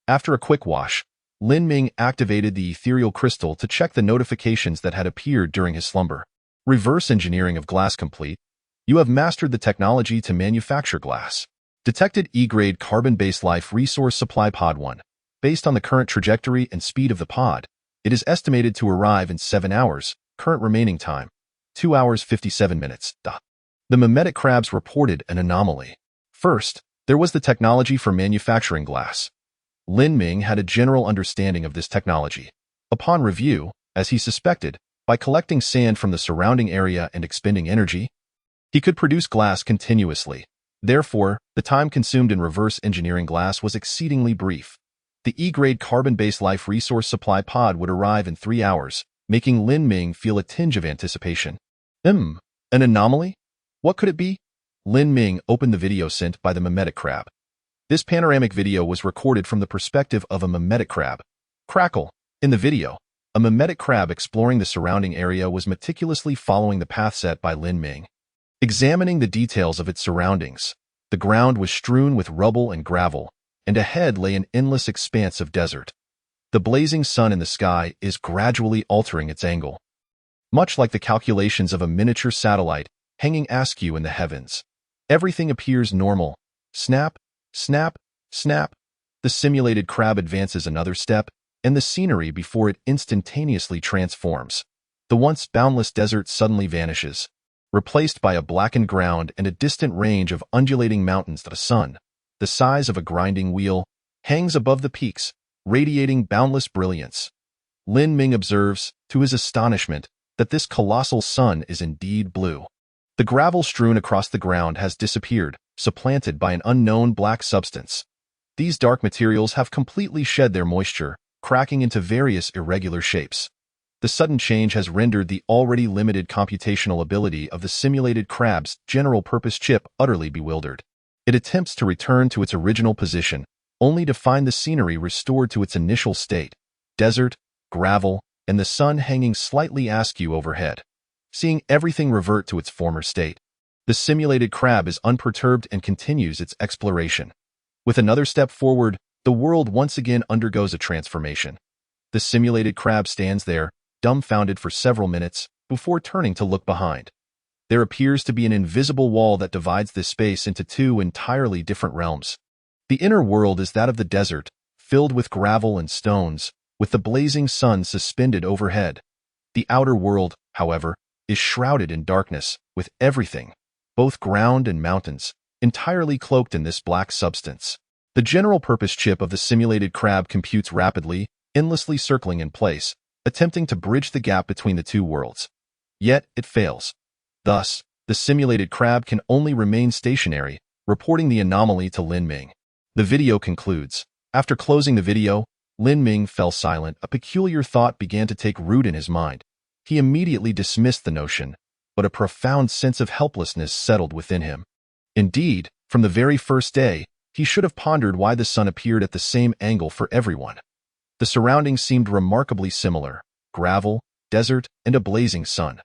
After a quick wash, Lin Ming activated the ethereal crystal to check the notifications that had appeared during his slumber. Reverse engineering of glass complete. You have mastered the technology to manufacture glass. Detected E-grade carbon-based life resource supply pod 1. Based on the current trajectory and speed of the pod, It is estimated to arrive in 7 hours, current remaining time, 2 hours 57 minutes. The mimetic crabs reported an anomaly. First, there was the technology for manufacturing glass. Lin Ming had a general understanding of this technology. Upon review, as he suspected, by collecting sand from the surrounding area and expending energy, he could produce glass continuously. Therefore, the time consumed in reverse engineering glass was exceedingly brief. The E-grade carbon-based life resource supply pod would arrive in 3 hours, making Lin Ming feel a tinge of anticipation. An anomaly? What could it be? Lin Ming opened the video sent by the mimetic crab. This panoramic video was recorded from the perspective of a mimetic crab. Crackle. In the video, a mimetic crab exploring the surrounding area was meticulously following the path set by Lin Ming. Examining the details of its surroundings, the ground was strewn with rubble and gravel, and ahead lay an endless expanse of desert. The blazing sun in the sky is gradually altering its angle, much like the calculations of a miniature satellite hanging askew in the heavens. Everything appears normal. Snap, snap, snap. The simulated crab advances another step, and the scenery before it instantaneously transforms. The once boundless desert suddenly vanishes, replaced by a blackened ground and a distant range of undulating mountains. The sun, the size of a grinding wheel, hangs above the peaks, radiating boundless brilliance. Lin Ming observes, to his astonishment, that this colossal sun is indeed blue. The gravel strewn across the ground has disappeared, supplanted by an unknown black substance. These dark materials have completely shed their moisture, cracking into various irregular shapes. The sudden change has rendered the already limited computational ability of the simulated crab's general-purpose chip utterly bewildered. It attempts to return to its original position, only to find the scenery restored to its initial state: desert, gravel, and the sun hanging slightly askew overhead. Seeing everything revert to its former state, the simulated crab is unperturbed and continues its exploration. With another step forward, the world once again undergoes a transformation. The simulated crab stands there, dumbfounded for several minutes, before turning to look behind. There appears to be an invisible wall that divides this space into two entirely different realms. The inner world is that of the desert, filled with gravel and stones, with the blazing sun suspended overhead. The outer world, however, is shrouded in darkness, with everything, both ground and mountains, entirely cloaked in this black substance. The general-purpose chip of the simulated crab computes rapidly, endlessly circling in place, attempting to bridge the gap between the two worlds. Yet, it fails. Thus, the simulated crab can only remain stationary, reporting the anomaly to Lin Ming. The video concludes. After closing the video, Lin Ming fell silent. A peculiar thought began to take root in his mind. He immediately dismissed the notion, but a profound sense of helplessness settled within him. Indeed, from the very first day, he should have pondered why the sun appeared at the same angle for everyone. The surroundings seemed remarkably similar: gravel, desert, and a blazing sun.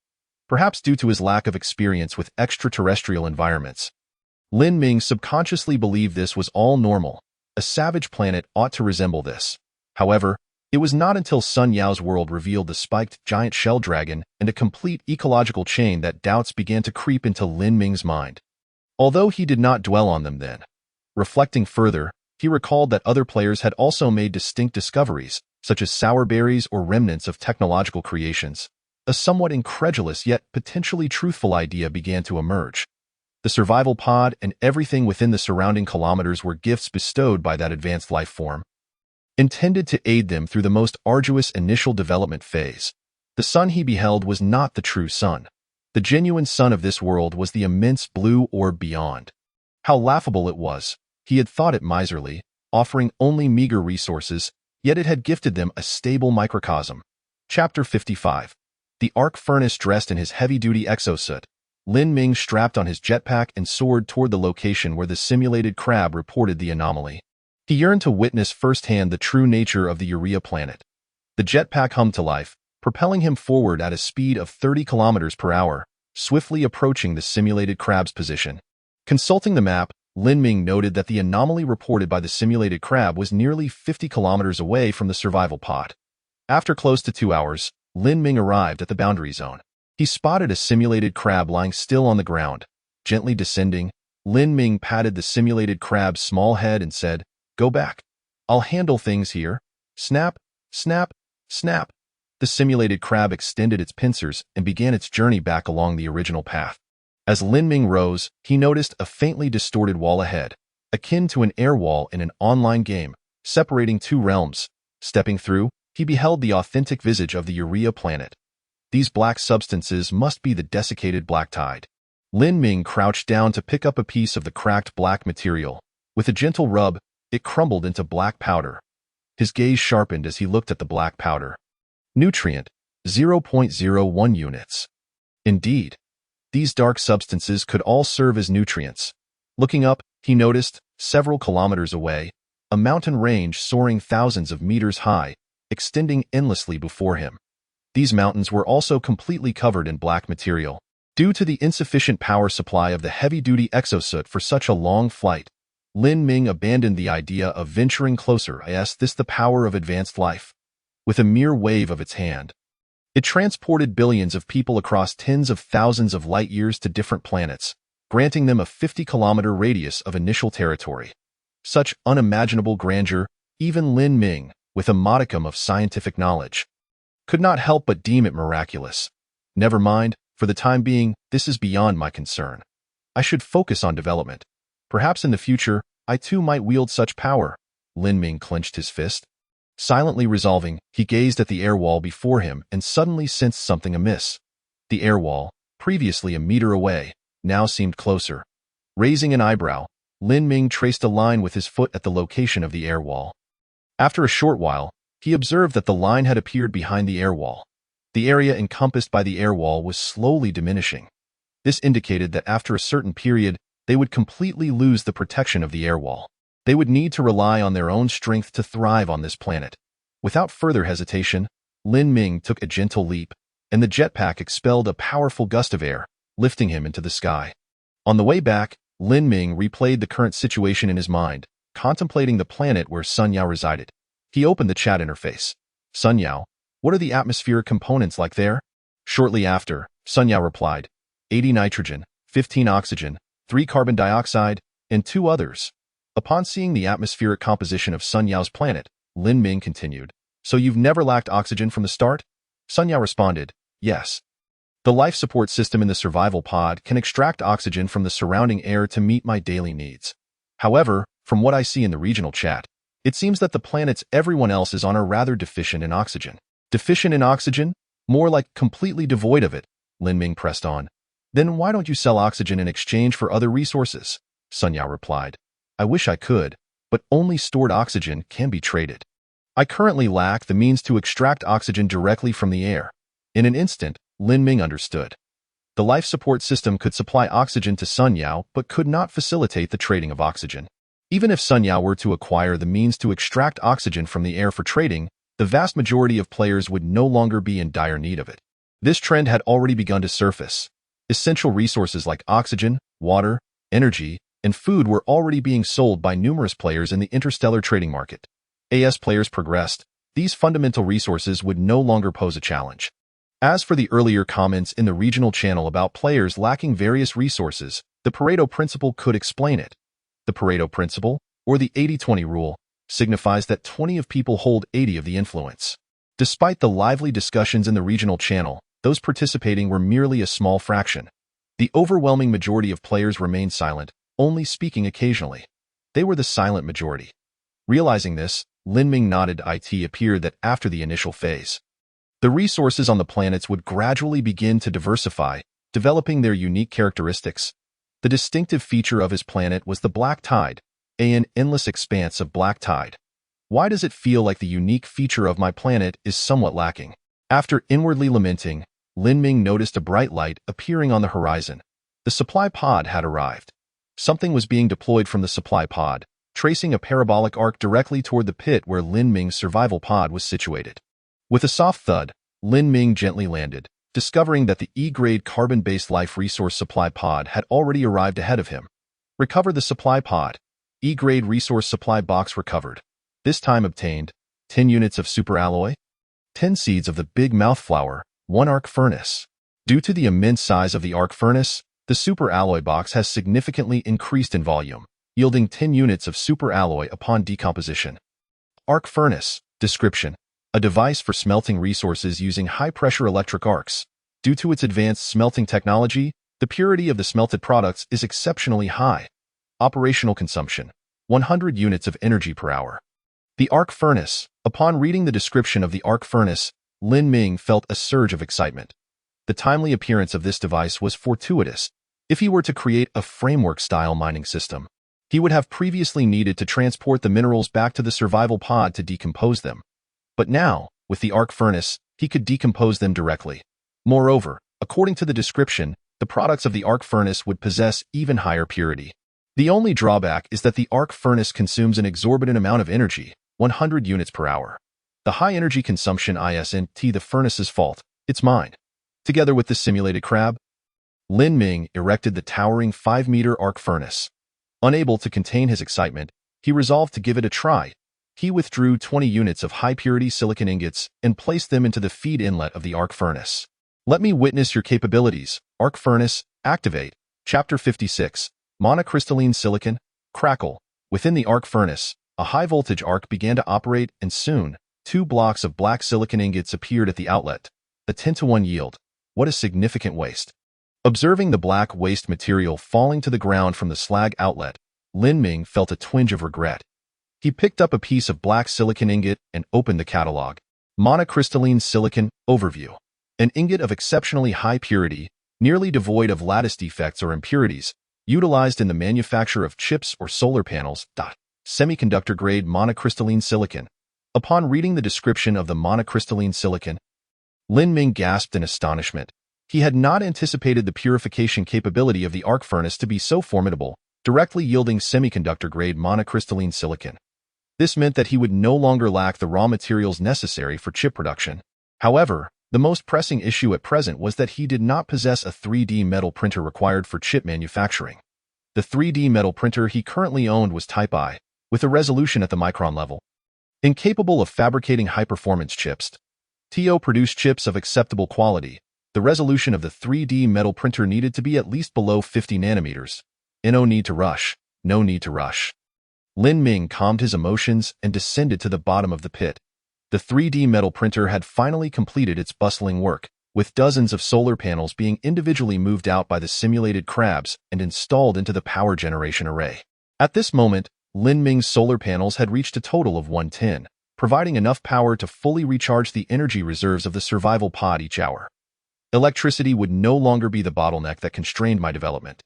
Perhaps due to his lack of experience with extraterrestrial environments, Lin Ming subconsciously believed this was all normal. A savage planet ought to resemble this. However, it was not until Sun Yao's world revealed the spiked giant shell dragon and a complete ecological chain that doubts began to creep into Lin Ming's mind. Although he did not dwell on them then, reflecting further, he recalled that other players had also made distinct discoveries, such as sour berries or remnants of technological creations. A somewhat incredulous yet potentially truthful idea began to emerge. The survival pod and everything within the surrounding kilometers were gifts bestowed by that advanced life form, intended to aid them through the most arduous initial development phase. The sun he beheld was not the true sun. The genuine sun of this world was the immense blue orb beyond. How laughable it was! He had thought it miserly, offering only meager resources, yet it had gifted them a stable microcosm. Chapter 55. The arc furnace. Dressed in his heavy-duty exosuit, Lin Ming strapped on his jetpack and soared toward the location where the simulated crab reported the anomaly. He yearned to witness firsthand the true nature of the Urea planet. The jetpack hummed to life, propelling him forward at a speed of 30 kilometers per hour, swiftly approaching the simulated crab's position. Consulting the map, Lin Ming noted that the anomaly reported by the simulated crab was nearly 50 kilometers away from the survival pod. After close to 2 hours, Lin Ming arrived at the boundary zone. He spotted a simulated crab lying still on the ground. Gently descending, Lin Ming patted the simulated crab's small head and said, "Go back. I'll handle things here." Snap, snap, snap. The simulated crab extended its pincers and began its journey back along the original path. As Lin Ming rose, he noticed a faintly distorted wall ahead, akin to an air wall in an online game, separating two realms. Stepping through, he beheld the authentic visage of the Urea planet. These black substances must be the desiccated black tide. Lin Ming crouched down to pick up a piece of the cracked black material. With a gentle rub, it crumbled into black powder. His gaze sharpened as he looked at the black powder. Nutrient, 0.01 units. Indeed, these dark substances could all serve as nutrients. Looking up, he noticed, several kilometers away, a mountain range soaring thousands of meters high, extending endlessly before him. These mountains were also completely covered in black material. Due to the insufficient power supply of the heavy-duty exosuit for such a long flight, Lin Ming abandoned the idea of venturing closer. Is this the power of advanced life? With a mere wave of its hand, it transported billions of people across tens of thousands of light years to different planets, granting them a 50-kilometer radius of initial territory. Such unimaginable grandeur, even Lin Ming, with a modicum of scientific knowledge, could not help but deem it miraculous. Never mind, for the time being, this is beyond my concern. I should focus on development. Perhaps in the future, I too might wield such power. Lin Ming clenched his fist. Silently resolving, he gazed at the air wall before him and suddenly sensed something amiss. The air wall, previously a meter away, now seemed closer. Raising an eyebrow, Lin Ming traced a line with his foot at the location of the air wall. After a short while, he observed that the line had appeared behind the air wall. The area encompassed by the air wall was slowly diminishing. This indicated that after a certain period, they would completely lose the protection of the air wall. They would need to rely on their own strength to thrive on this planet. Without further hesitation, Lin Ming took a gentle leap, and the jetpack expelled a powerful gust of air, lifting him into the sky. On the way back, Lin Ming replayed the current situation in his mind, contemplating the planet where Sun Yao resided. He opened the chat interface. Sun Yao, what are the atmospheric components like there? Shortly after, Sun Yao replied, 80 nitrogen, 15 oxygen, 3 carbon dioxide, and 2 others. Upon seeing the atmospheric composition of Sun Yao's planet, Lin Ming continued, so you've never lacked oxygen from the start? Sun Yao responded, yes. The life support system in the survival pod can extract oxygen from the surrounding air to meet my daily needs. However, from what I see in the regional chat, it seems that the planets everyone else is on are rather deficient in oxygen. Deficient in oxygen? More like completely devoid of it, Lin Ming pressed on. Then why don't you sell oxygen in exchange for other resources? Sun Yao replied. I wish I could, but only stored oxygen can be traded. I currently lack the means to extract oxygen directly from the air. In an instant, Lin Ming understood. The life support system could supply oxygen to Sun Yao but could not facilitate the trading of oxygen. Even if Sun Yao were to acquire the means to extract oxygen from the air for trading, the vast majority of players would no longer be in dire need of it. This trend had already begun to surface. Essential resources like oxygen, water, energy, and food were already being sold by numerous players in the interstellar trading market. As players progressed, these fundamental resources would no longer pose a challenge. As for the earlier comments in the regional channel about players lacking various resources, the Pareto principle could explain it. The Pareto principle, or the 80-20 rule, signifies that 20 of people hold 80 of the influence. Despite the lively discussions in the regional channel, those participating were merely a small fraction. The overwhelming majority of players remained silent, only speaking occasionally. They were the silent majority. Realizing this, Lin Ming nodded. It appeared that after the initial phase, the resources on the planets would gradually begin to diversify, developing their unique characteristics. The distinctive feature of his planet was the black tide, an endless expanse of black tide. Why does it feel like the unique feature of my planet is somewhat lacking? After inwardly lamenting, Lin Ming noticed a bright light appearing on the horizon. The supply pod had arrived. Something was being deployed from the supply pod, tracing a parabolic arc directly toward the pit where Lin Ming's survival pod was situated. With a soft thud, Lin Ming gently landed, discovering that the E-grade carbon-based life resource supply pod had already arrived ahead of him. Recover the supply pod. E-grade resource supply box recovered. This time obtained 10 units of superalloy, 10 seeds of the big mouth flower, 1 arc furnace. Due to the immense size of the arc furnace, the superalloy box has significantly increased in volume, yielding 10 units of superalloy upon decomposition. Arc furnace. Description. a device for smelting resources using high-pressure electric arcs. Due to its advanced smelting technology, the purity of the smelted products is exceptionally high. Operational consumption: 100 units of energy per hour. The arc furnace. Upon reading the description of the arc furnace, Lin Ming felt a surge of excitement. The timely appearance of this device was fortuitous. If he were to create a framework-style mining system, he would have previously needed to transport the minerals back to the survival pod to decompose them. But now, with the arc furnace, he could decompose them directly. Moreover, according to the description, the products of the arc furnace would possess even higher purity. The only drawback is that the arc furnace consumes an exorbitant amount of energy, 100 units per hour. The high energy consumption isn't the furnace's fault, it's mine. Together with the simulated crab, Lin Ming erected the towering 5-meter arc furnace. Unable to contain his excitement, he resolved to give it a try. He withdrew 20 units of high-purity silicon ingots and placed them into the feed inlet of the arc furnace. Let me witness your capabilities. Arc furnace, activate. Chapter 56. Monocrystalline silicon, crackle. Within the arc furnace, a high-voltage arc began to operate, and soon, 2 blocks of black silicon ingots appeared at the outlet. A 10-to-1 yield. What a significant waste. Observing the black waste material falling to the ground from the slag outlet, Lin Ming felt a twinge of regret. He picked up a piece of black silicon ingot and opened the catalog. Monocrystalline silicon, overview. An ingot of exceptionally high purity, nearly devoid of lattice defects or impurities, utilized in the manufacture of chips or solar panels. Semiconductor-grade monocrystalline silicon. Upon reading the description of the monocrystalline silicon, Lin Ming gasped in astonishment. He had not anticipated the purification capability of the arc furnace to be so formidable, directly yielding semiconductor-grade monocrystalline silicon. This meant that he would no longer lack the raw materials necessary for chip production. However, the most pressing issue at present was that he did not possess a 3D metal printer required for chip manufacturing. The 3D metal printer he currently owned was Type I, with a resolution at the micron level. Incapable of fabricating high-performance chips, TO produced chips of acceptable quality. The resolution of the 3D metal printer needed to be at least below 50 nanometers. No need to rush. No need to rush. Lin Ming calmed his emotions and descended to the bottom of the pit. The 3D metal printer had finally completed its bustling work, with dozens of solar panels being individually moved out by the simulated crabs and installed into the power generation array. At this moment, Lin Ming's solar panels had reached a total of 110, providing enough power to fully recharge the energy reserves of the survival pod each hour. Electricity would no longer be the bottleneck that constrained my development.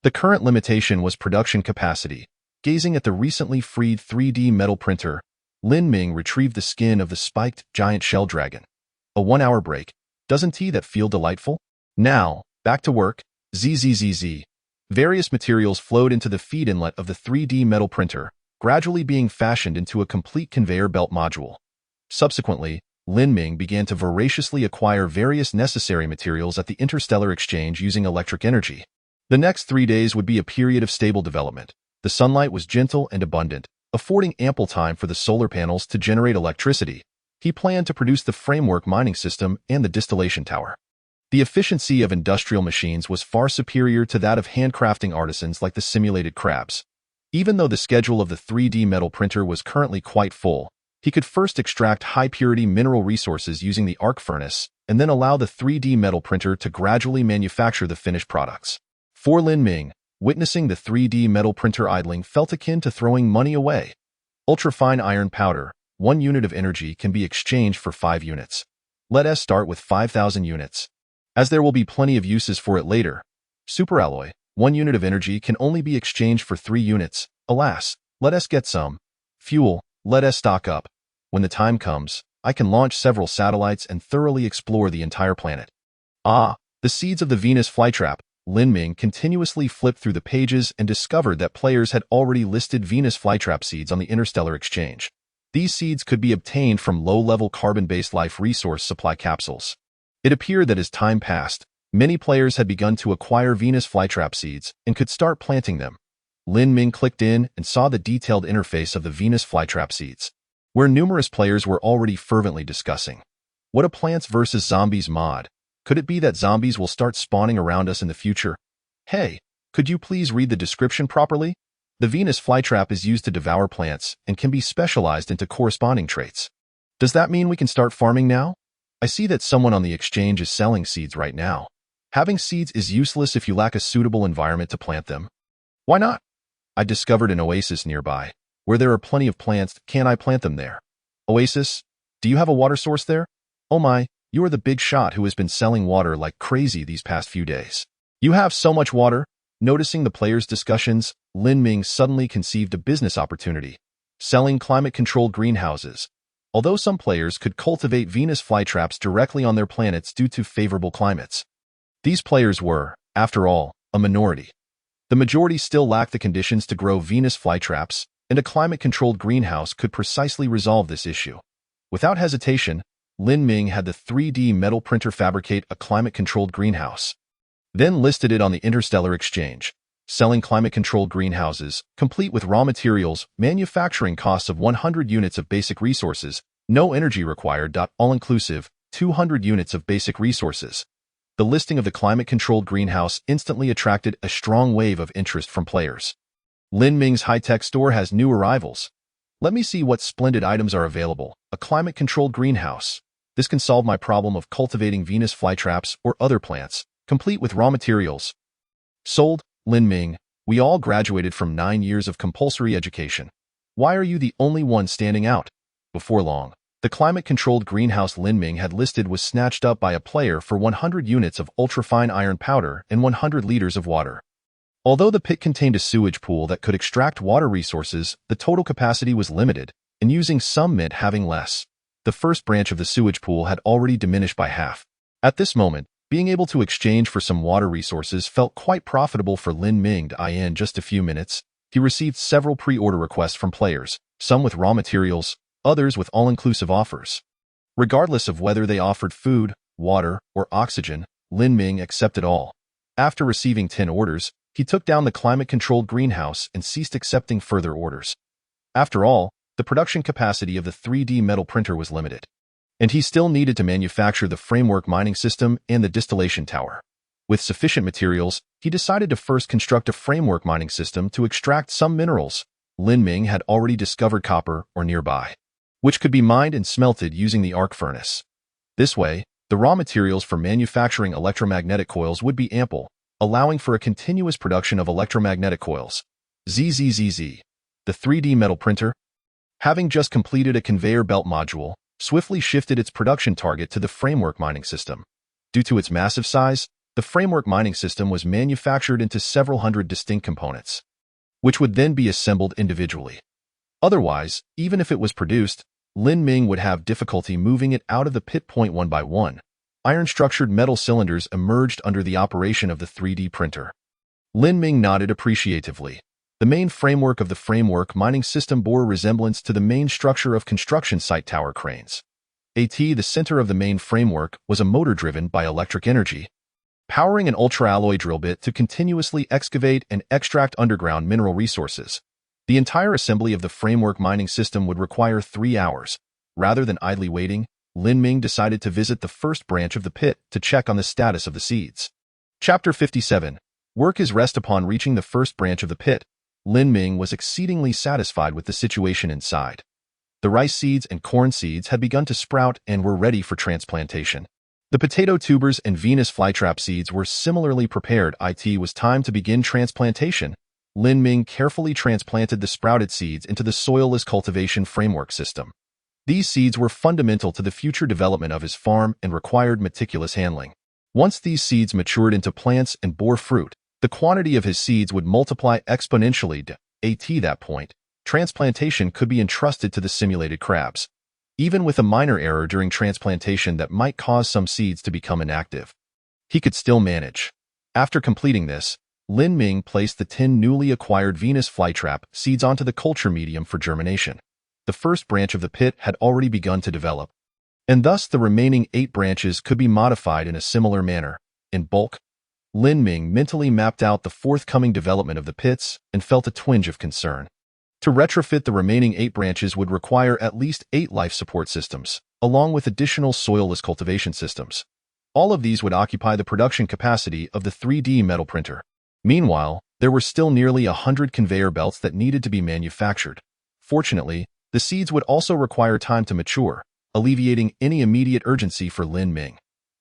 The current limitation was production capacity. Gazing at the recently freed 3D metal printer, Lin Ming retrieved the skin of the spiked giant shell dragon. A 1-hour break. Doesn't that feel delightful? Now, back to work. Zzz. Various materials flowed into the feed inlet of the 3D metal printer, gradually being fashioned into a complete conveyor belt module. Subsequently, Lin Ming began to voraciously acquire various necessary materials at the Interstellar exchange using electric energy. The next 3 days would be a period of stable development. The sunlight was gentle and abundant, affording ample time for the solar panels to generate electricity. He planned to produce the framework mining system and the distillation tower. The efficiency of industrial machines was far superior to that of handcrafting artisans like the simulated crabs. Even though the schedule of the 3D metal printer was currently quite full, he could first extract high-purity mineral resources using the arc furnace and then allow the 3D metal printer to gradually manufacture the finished products. For Lin Ming, witnessing the 3D metal printer idling felt akin to throwing money away. Ultrafine iron powder, 1 unit of energy can be exchanged for 5 units. Let us start with 5,000 units, as there will be plenty of uses for it later. Superalloy, 1 unit of energy can only be exchanged for 3 units. Alas, let us get some. Fuel, let us stock up. When the time comes, I can launch several satellites and thoroughly explore the entire planet. The seeds of the Venus flytrap. Lin Ming continuously flipped through the pages and discovered that players had already listed Venus flytrap seeds on the Interstellar exchange. These seeds could be obtained from low-level carbon-based life resource supply capsules. It appeared that as time passed, many players had begun to acquire Venus flytrap seeds and could start planting them. Lin Ming clicked in and saw the detailed interface of the Venus flytrap seeds, where numerous players were already fervently discussing. What a Plants vs. Zombies mod. Could it be that zombies will start spawning around us in the future? Hey, could you please read the description properly? The Venus flytrap is used to devour plants and can be specialized into corresponding traits. Does that mean we can start farming now? I see that someone on the exchange is selling seeds right now. Having seeds is useless if you lack a suitable environment to plant them. Why not? I discovered an oasis nearby. Where there are plenty of plants, can I plant them there? Oasis? Do you have a water source there? Oh my, you are the big shot who has been selling water like crazy these past few days. You have so much water. Noticing the players' discussions, Lin Ming suddenly conceived a business opportunity. Selling climate-controlled greenhouses. Although some players could cultivate Venus flytraps directly on their planets due to favorable climates, these players were, after all, a minority. The majority still lacked the conditions to grow Venus flytraps, and a climate-controlled greenhouse could precisely resolve this issue. Without hesitation, Lin Ming had the 3D metal printer fabricate a climate-controlled greenhouse, then listed it on the Interstellar exchange, selling climate-controlled greenhouses, complete with raw materials, manufacturing costs of 100 units of basic resources, no energy required. All-inclusive, 200 units of basic resources. The listing of the climate-controlled greenhouse instantly attracted a strong wave of interest from players. Lin Ming's high-tech store has new arrivals. Let me see what splendid items are available. A climate-controlled greenhouse. This can solve my problem of cultivating Venus flytraps or other plants, complete with raw materials. Sold, Lin Ming. We all graduated from 9 years of compulsory education. Why are you the only one standing out? Before long, the climate-controlled greenhouse Lin Ming had listed was snatched up by a player for 100 units of ultrafine iron powder and 100 liters of water. Although the pit contained a sewage pool that could extract water resources, the total capacity was limited, and using some meant having less. The first branch of the sewage pool had already diminished by half. At this moment, being able to exchange for some water resources felt quite profitable for Lin Ming. In just a few minutes, he received several pre-order requests from players, some with raw materials, others with all-inclusive offers. Regardless of whether they offered food, water, or oxygen, Lin Ming accepted all. After receiving 10 orders, he took down the climate-controlled greenhouse and ceased accepting further orders. After all, the production capacity of the 3D metal printer was limited, and he still needed to manufacture the framework mining system and the distillation tower. With sufficient materials, he decided to first construct a framework mining system to extract some minerals. Lin Ming had already discovered copper or nearby, which could be mined and smelted using the arc furnace. This way, the raw materials for manufacturing electromagnetic coils would be ample, allowing for a continuous production of electromagnetic coils. ZZZZ. The 3D metal printer, having just completed a conveyor belt module, swiftly shifted its production target to the framework mining system. Due to its massive size, the framework mining system was manufactured into several hundred distinct components, which would then be assembled individually. Otherwise, even if it was produced, Lin Ming would have difficulty moving it out of the pit. One by one, iron-structured metal cylinders emerged under the operation of the 3D printer. Lin Ming nodded appreciatively. The main framework of the framework mining system bore a resemblance to the main structure of construction site tower cranes. The center of the main framework was a motor driven by electric energy, powering an ultra-alloy drill bit to continuously excavate and extract underground mineral resources. The entire assembly of the framework mining system would require 3 hours. Rather than idly waiting, Lin Ming decided to visit the first branch of the pit to check on the status of the seeds. Chapter 57. Work is rest. Upon reaching the first branch of the pit, Lin Ming was exceedingly satisfied with the situation inside. The rice seeds and corn seeds had begun to sprout and were ready for transplantation. The potato tubers and Venus flytrap seeds were similarly prepared. It was time to begin transplantation. Lin Ming carefully transplanted the sprouted seeds into the soilless cultivation framework system. These seeds were fundamental to the future development of his farm and required meticulous handling. Once these seeds matured into plants and bore fruit, the quantity of his seeds would multiply exponentially. At that point, transplantation could be entrusted to the simulated crabs, even with a minor error during transplantation that might cause some seeds to become inactive. He could still manage. After completing this, Lin Ming placed the 10 newly acquired Venus flytrap seeds onto the culture medium for germination. The first branch of the pit had already begun to develop, and thus the remaining 8 branches could be modified in a similar manner. In bulk, Lin Ming mentally mapped out the forthcoming development of the pits and felt a twinge of concern. To retrofit the remaining 8 branches would require at least 8 life support systems, along with additional soilless cultivation systems. All of these would occupy the production capacity of the 3D metal printer. Meanwhile, there were still nearly 100 conveyor belts that needed to be manufactured. Fortunately, the seeds would also require time to mature, alleviating any immediate urgency for Lin Ming.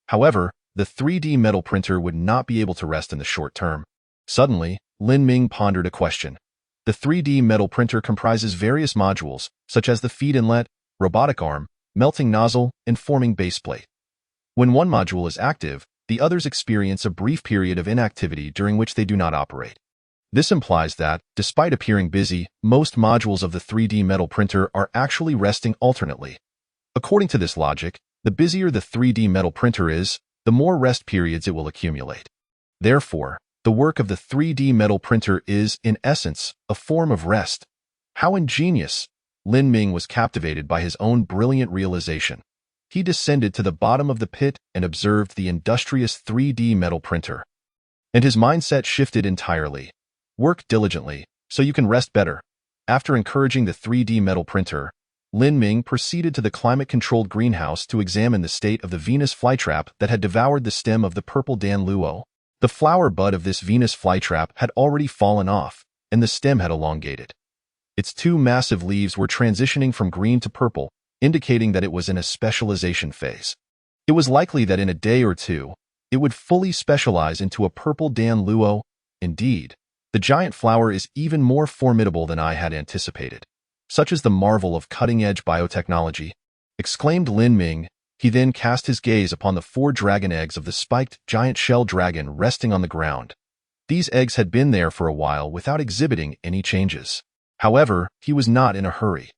However, the 3D metal printer would not be able to rest in the short term. Suddenly, Lin Ming pondered a question. The 3D metal printer comprises various modules, such as the feed inlet, robotic arm, melting nozzle, and forming baseplate. When one module is active, the others experience a brief period of inactivity during which they do not operate. This implies that, despite appearing busy, most modules of the 3D metal printer are actually resting alternately. According to this logic, the busier the 3D metal printer is, the more rest periods it will accumulate. Therefore, the work of the 3D metal printer is, in essence, a form of rest. How ingenious! Lin Ming was captivated by his own brilliant realization. He descended to the bottom of the pit and observed the industrious 3D metal printer. And his mindset shifted entirely. Work diligently, so you can rest better. After encouraging the 3D metal printer, Lin Ming proceeded to the climate-controlled greenhouse to examine the state of the Venus flytrap that had devoured the stem of the purple Dan Luo. The flower bud of this Venus flytrap had already fallen off, and the stem had elongated. Its two massive leaves were transitioning from green to purple, indicating that it was in a specialization phase. It was likely that in a day or two, it would fully specialize into a purple Dan Luo. Indeed, the giant flower is even more formidable than I had anticipated. Such is the marvel of cutting-edge biotechnology, exclaimed Lin Ming. He then cast his gaze upon the 4 dragon eggs of the spiked giant shell dragon resting on the ground. These eggs had been there for a while without exhibiting any changes. However, he was not in a hurry.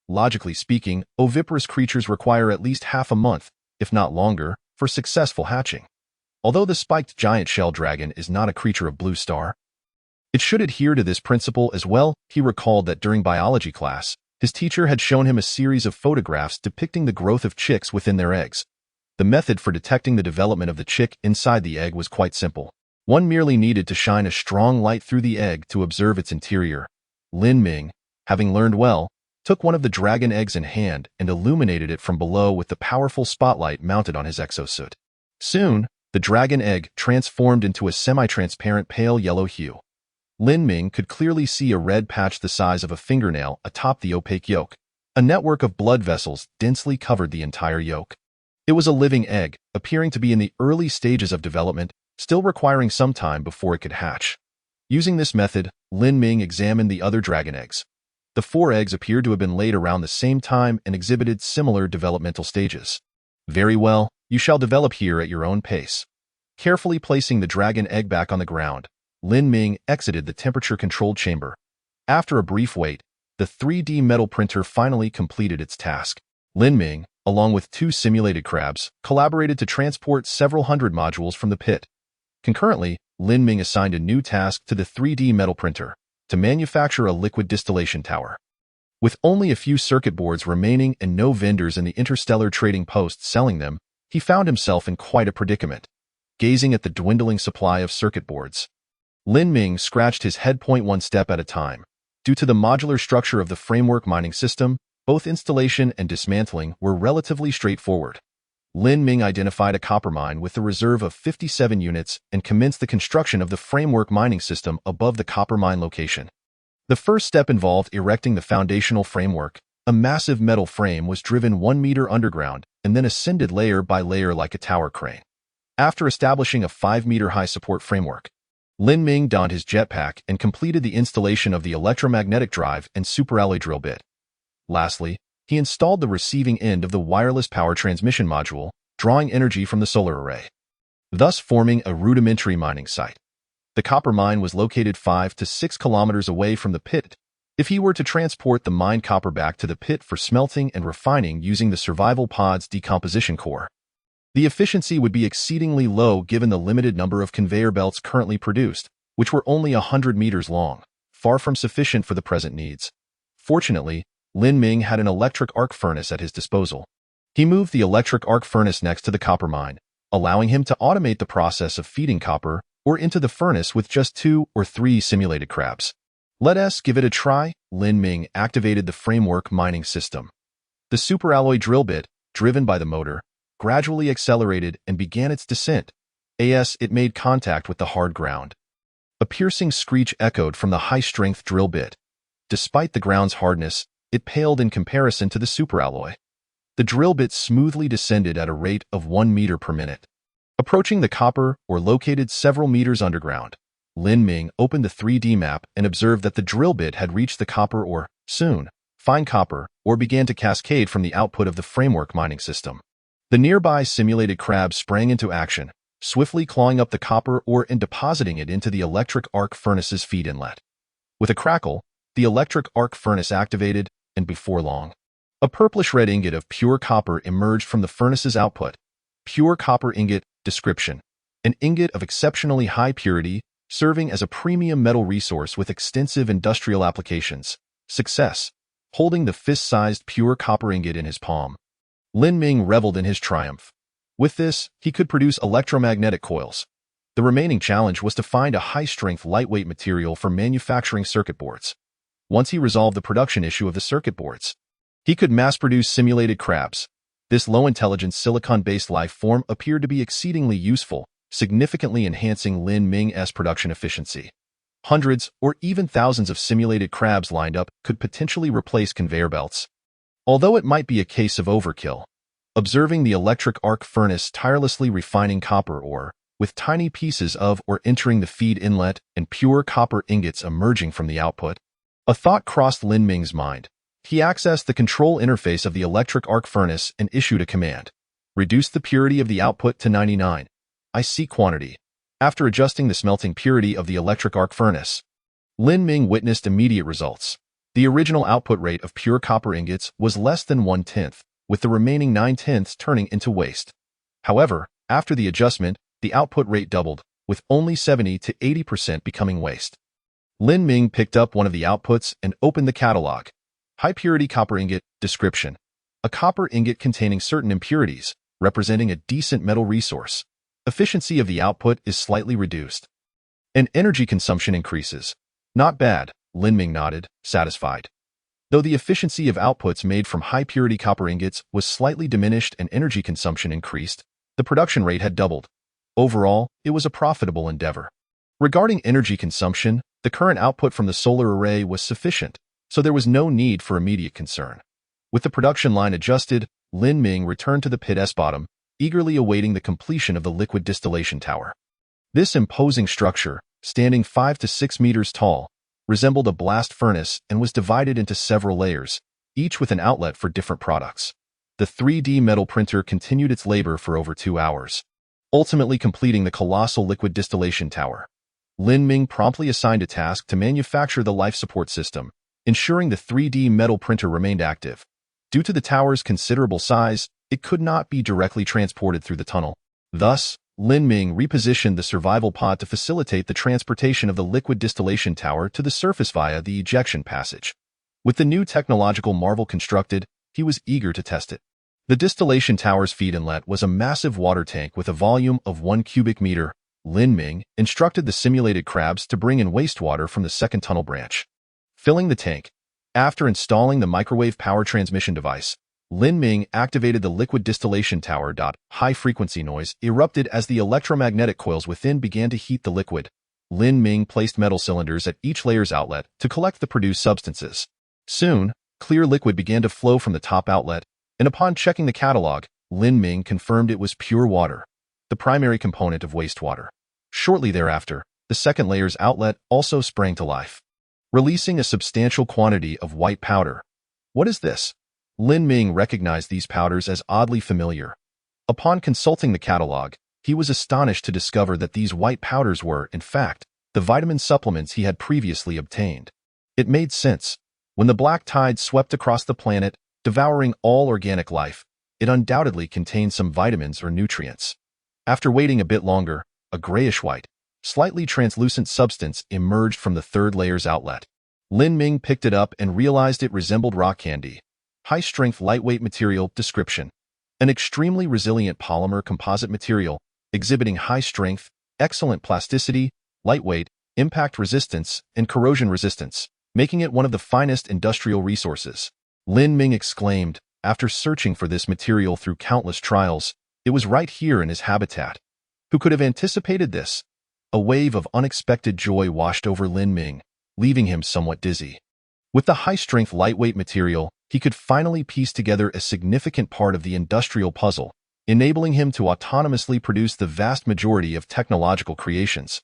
Logically speaking, oviparous creatures require at least half a month, if not longer, for successful hatching. Although the spiked giant shell dragon is not a creature of blue star, it should adhere to this principle as well. He recalled that during biology class, his teacher had shown him a series of photographs depicting the growth of chicks within their eggs. The method for detecting the development of the chick inside the egg was quite simple. One merely needed to shine a strong light through the egg to observe its interior. Lin Ming, having learned well, took one of the dragon eggs in hand and illuminated it from below with the powerful spotlight mounted on his exosuit. Soon, the dragon egg transformed into a semi-transparent pale yellow hue. Lin Ming could clearly see a red patch the size of a fingernail atop the opaque yolk. A network of blood vessels densely covered the entire yolk. It was a living egg, appearing to be in the early stages of development, still requiring some time before it could hatch. Using this method, Lin Ming examined the other dragon eggs. The 4 eggs appeared to have been laid around the same time and exhibited similar developmental stages. Very well, you shall develop here at your own pace. Carefully placing the dragon egg back on the ground, Lin Ming exited the temperature-controlled chamber. After a brief wait, the 3D metal printer finally completed its task. Lin Ming, along with 2 simulated crabs, collaborated to transport several hundred modules from the pit. Concurrently, Lin Ming assigned a new task to the 3D metal printer, to manufacture a liquid distillation tower. With only a few circuit boards remaining and no vendors in the Interstellar trading post selling them, he found himself in quite a predicament. Gazing at the dwindling supply of circuit boards, Lin Ming scratched his head. One step at a time. Due to the modular structure of the framework mining system, both installation and dismantling were relatively straightforward. Lin Ming identified a copper mine with a reserve of 57 units and commenced the construction of the framework mining system above the copper mine location. The first step involved erecting the foundational framework. A massive metal frame was driven 1 meter underground and then ascended layer by layer like a tower crane. After establishing a 5-meter-high support framework, Lin Ming donned his jetpack and completed the installation of the electromagnetic drive and superalloy drill bit. Lastly, he installed the receiving end of the wireless power transmission module, drawing energy from the solar array, thus forming a rudimentary mining site. The copper mine was located 5 to 6 kilometers away from the pit. If he were to transport the mined copper back to the pit for smelting and refining using the survival pod's decomposition core, the efficiency would be exceedingly low given the limited number of conveyor belts currently produced, which were only 100 meters long, far from sufficient for the present needs. Fortunately, Lin Ming had an electric arc furnace at his disposal. He moved the electric arc furnace next to the copper mine, allowing him to automate the process of feeding copper or into the furnace with just 2 or 3 simulated crabs. Let us give it a try. Lin Ming activated the framework mining system. The superalloy drill bit, driven by the motor, gradually accelerated and began its descent. As it made contact with the hard ground, a piercing screech echoed from the high-strength drill bit. Despite the ground's hardness, it paled in comparison to the superalloy. The drill bit smoothly descended at a rate of 1 meter per minute. Approaching the copper ore located several meters underground, Lin Ming opened the 3D map and observed that the drill bit had reached the copper ore. Soon, fine copper ore began to cascade from the output of the framework mining system. The nearby simulated crab sprang into action, swiftly clawing up the copper ore and depositing it into the electric arc furnace's feed inlet. With a crackle, the electric arc furnace activated, and before long, a purplish-red ingot of pure copper emerged from the furnace's output. Pure copper ingot. Description: an ingot of exceptionally high purity, serving as a premium metal resource with extensive industrial applications. Success: holding the fist-sized pure copper ingot in his palm, Lin Ming reveled in his triumph. With this, he could produce electromagnetic coils. The remaining challenge was to find a high-strength, lightweight material for manufacturing circuit boards. Once he resolved the production issue of the circuit boards, he could mass-produce simulated crabs. This low-intelligence silicon-based life form appeared to be exceedingly useful, significantly enhancing Lin Ming's production efficiency. Hundreds or even thousands of simulated crabs lined up could potentially replace conveyor belts. Although it might be a case of overkill, observing the electric arc furnace tirelessly refining copper ore, with tiny pieces of ore entering the feed inlet and pure copper ingots emerging from the output, a thought crossed Lin Ming's mind. He accessed the control interface of the electric arc furnace and issued a command: reduce the purity of the output to 99. IC quantity. After adjusting the smelting purity of the electric arc furnace, Lin Ming witnessed immediate results. The original output rate of pure copper ingots was less than 1/10, with the remaining 9/10 turning into waste. However, after the adjustment, the output rate doubled, with only 70 to 80% becoming waste. Lin Ming picked up one of the outputs and opened the catalog. High-purity copper ingot. Description: a copper ingot containing certain impurities, representing a decent metal resource. Efficiency of the output is slightly reduced, and energy consumption increases. Not bad, Lin Ming nodded, satisfied. Though the efficiency of outputs made from high-purity copper ingots was slightly diminished and energy consumption increased, the production rate had doubled. Overall, it was a profitable endeavor. Regarding energy consumption, the current output from the solar array was sufficient, so there was no need for immediate concern. With the production line adjusted, Lin Ming returned to the pit's bottom, eagerly awaiting the completion of the liquid distillation tower. This imposing structure, standing 5 to 6 meters tall, resembled a blast furnace and was divided into several layers, each with an outlet for different products. The 3D metal printer continued its labor for over 2 hours, ultimately completing the colossal liquid distillation tower. Lin Ming promptly assigned a task to manufacture the life support system, ensuring the 3D metal printer remained active. Due to the tower's considerable size, it could not be directly transported through the tunnel. Thus, Lin Ming repositioned the survival pod to facilitate the transportation of the liquid distillation tower to the surface via the ejection passage. With the new technological marvel constructed, he was eager to test it. The distillation tower's feed inlet was a massive water tank with a volume of 1 cubic meter. Lin Ming instructed the simulated crabs to bring in wastewater from the second tunnel branch, filling the tank. After installing the microwave power transmission device, Lin Ming activated the liquid distillation tower. High-frequency noise erupted as the electromagnetic coils within began to heat the liquid. Lin Ming placed metal cylinders at each layer's outlet to collect the produced substances. Soon, clear liquid began to flow from the top outlet, and upon checking the catalog, Lin Ming confirmed it was pure water, the primary component of wastewater. Shortly thereafter, the second layer's outlet also sprang to life, releasing a substantial quantity of white powder. What is this? Lin Ming recognized these powders as oddly familiar. Upon consulting the catalog, he was astonished to discover that these white powders were, in fact, the vitamin supplements he had previously obtained. It made sense. When the black tide swept across the planet, devouring all organic life, it undoubtedly contained some vitamins or nutrients. After waiting a bit longer, a grayish-white, slightly translucent substance emerged from the third layer's outlet. Lin Ming picked it up and realized it resembled rock candy. High-strength lightweight material. Description: an extremely resilient polymer composite material, exhibiting high strength, excellent plasticity, lightweight, impact resistance, and corrosion resistance, making it one of the finest industrial resources. Lin Ming exclaimed, after searching for this material through countless trials. It was right here in his habitat. Who could have anticipated this? A wave of unexpected joy washed over Lin Ming, leaving him somewhat dizzy. With the high-strength lightweight material, he could finally piece together a significant part of the industrial puzzle, enabling him to autonomously produce the vast majority of technological creations.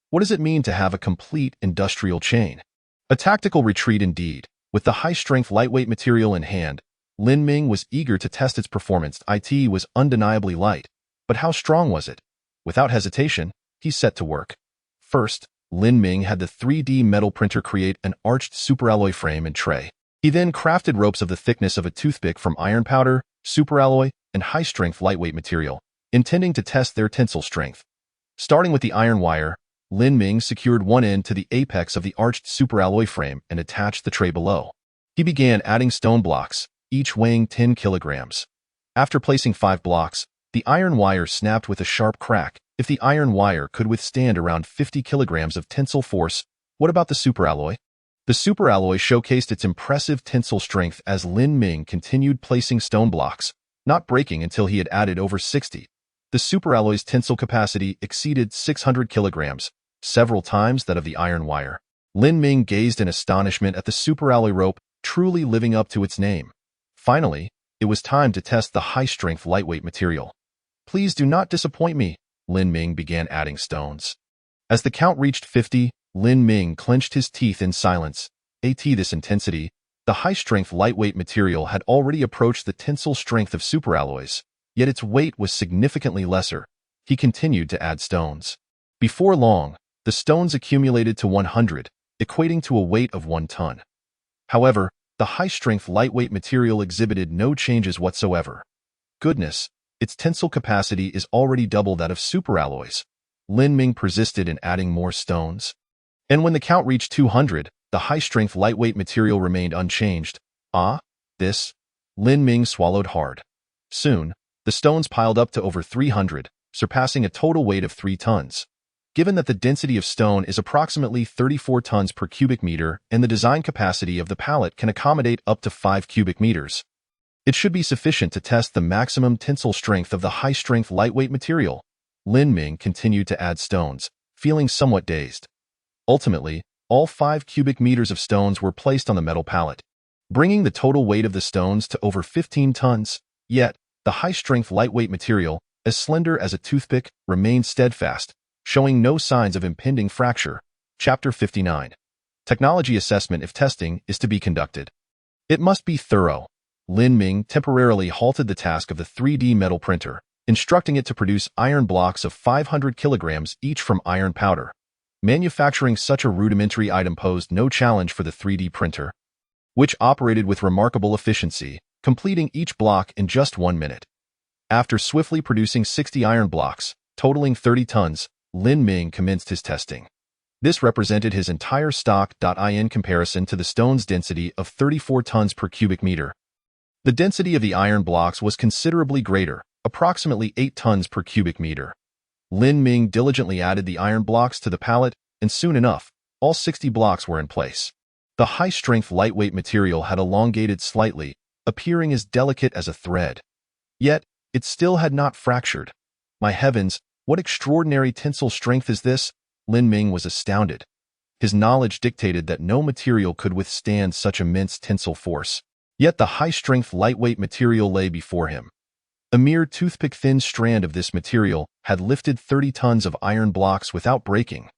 What does it mean to have a complete industrial chain? A tactical retreat indeed. With the high-strength lightweight material in hand, Lin Ming was eager to test its performance. It was undeniably light, but how strong was it? Without hesitation, he set to work. First, Lin Ming had the 3D metal printer create an arched superalloy frame and tray. He then crafted ropes of the thickness of a toothpick from iron powder, superalloy, and high-strength lightweight material, intending to test their tensile strength. Starting with the iron wire, Lin Ming secured one end to the apex of the arched superalloy frame and attached the tray below. He began adding stone blocks, each weighing 10 kilograms. After placing 5 blocks, the iron wire snapped with a sharp crack. If the iron wire could withstand around 50 kilograms of tensile force, what about the superalloy? The superalloy showcased its impressive tensile strength as Lin Ming continued placing stone blocks, not breaking until he had added over 60. The superalloy's tensile capacity exceeded 600 kilograms, several times that of the iron wire. Lin Ming gazed in astonishment at the superalloy rope, truly living up to its name. Finally, it was time to test the high-strength lightweight material. Please do not disappoint me, Lin Ming began adding stones. As the count reached 50, Lin Ming clenched his teeth in silence. At this intensity, the high-strength lightweight material had already approached the tensile strength of superalloys, yet its weight was significantly lesser. He continued to add stones. Before long, the stones accumulated to 100, equating to a weight of 1 ton. However, the high-strength lightweight material exhibited no changes whatsoever. Goodness, its tensile capacity is already double that of superalloys. Lin Ming persisted in adding more stones. And when the count reached 200, the high-strength lightweight material remained unchanged. This? Lin Ming swallowed hard. Soon, the stones piled up to over 300, surpassing a total weight of 3 tons. Given that the density of stone is approximately 34 tons per cubic meter and the design capacity of the pallet can accommodate up to 5 cubic meters, it should be sufficient to test the maximum tensile strength of the high-strength lightweight material. Lin Ming continued to add stones, feeling somewhat dazed. Ultimately, all 5 cubic meters of stones were placed on the metal pallet, bringing the total weight of the stones to over 15 tons. Yet, the high-strength lightweight material, as slender as a toothpick, remained steadfast, showing no signs of impending fracture. Chapter 59. Technology assessment. If testing is to be conducted, it must be thorough. Lin Ming temporarily halted the task of the 3D metal printer, instructing it to produce iron blocks of 500 kilograms each from iron powder. Manufacturing such a rudimentary item posed no challenge for the 3D printer, which operated with remarkable efficiency, completing each block in just 1 minute. After swiftly producing 60 iron blocks, totaling 30 tons, Lin Ming commenced his testing. This represented his entire stock. In comparison to the stone's density of 34 tons per cubic meter, the density of the iron blocks was considerably greater, approximately 8 tons per cubic meter. Lin Ming diligently added the iron blocks to the pallet, and soon enough, all 60 blocks were in place. The high-strength lightweight material had elongated slightly, appearing as delicate as a thread. Yet, it still had not fractured. My heavens, what extraordinary tensile strength is this? Lin Ming was astounded. His knowledge dictated that no material could withstand such immense tensile force. Yet the high-strength lightweight material lay before him. A mere toothpick-thin strand of this material had lifted 30 tons of iron blocks without breaking.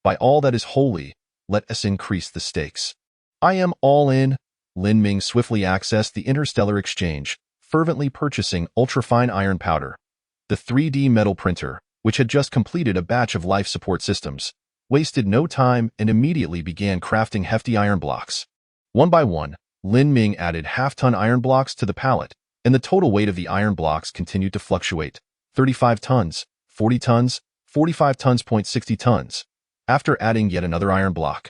By all that is holy, let us increase the stakes. I am all in. Lin Ming swiftly accessed the Interstellar exchange, fervently purchasing ultrafine iron powder. The 3D metal printer, which had just completed a batch of life support systems, wasted no time and immediately began crafting hefty iron blocks. One by one, Lin Ming added half-ton iron blocks to the pallet, and the total weight of the iron blocks continued to fluctuate. 35 tons, 40 tons, 45 tons, 60 tons. After adding yet another iron block,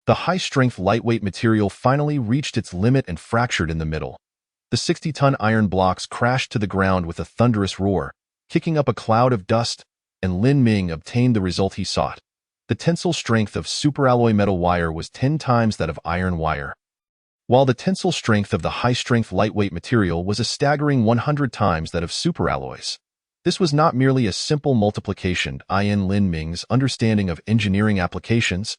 the high-strength lightweight material finally reached its limit and fractured in the middle. The 60-ton iron blocks crashed to the ground with a thunderous roar, kicking up a cloud of dust, and Lin Ming obtained the result he sought. The tensile strength of superalloy metal wire was 10 times that of iron wire, while the tensile strength of the high-strength lightweight material was a staggering 100 times that of superalloys. This was not merely a simple multiplication. In Lin Ming's understanding of engineering applications,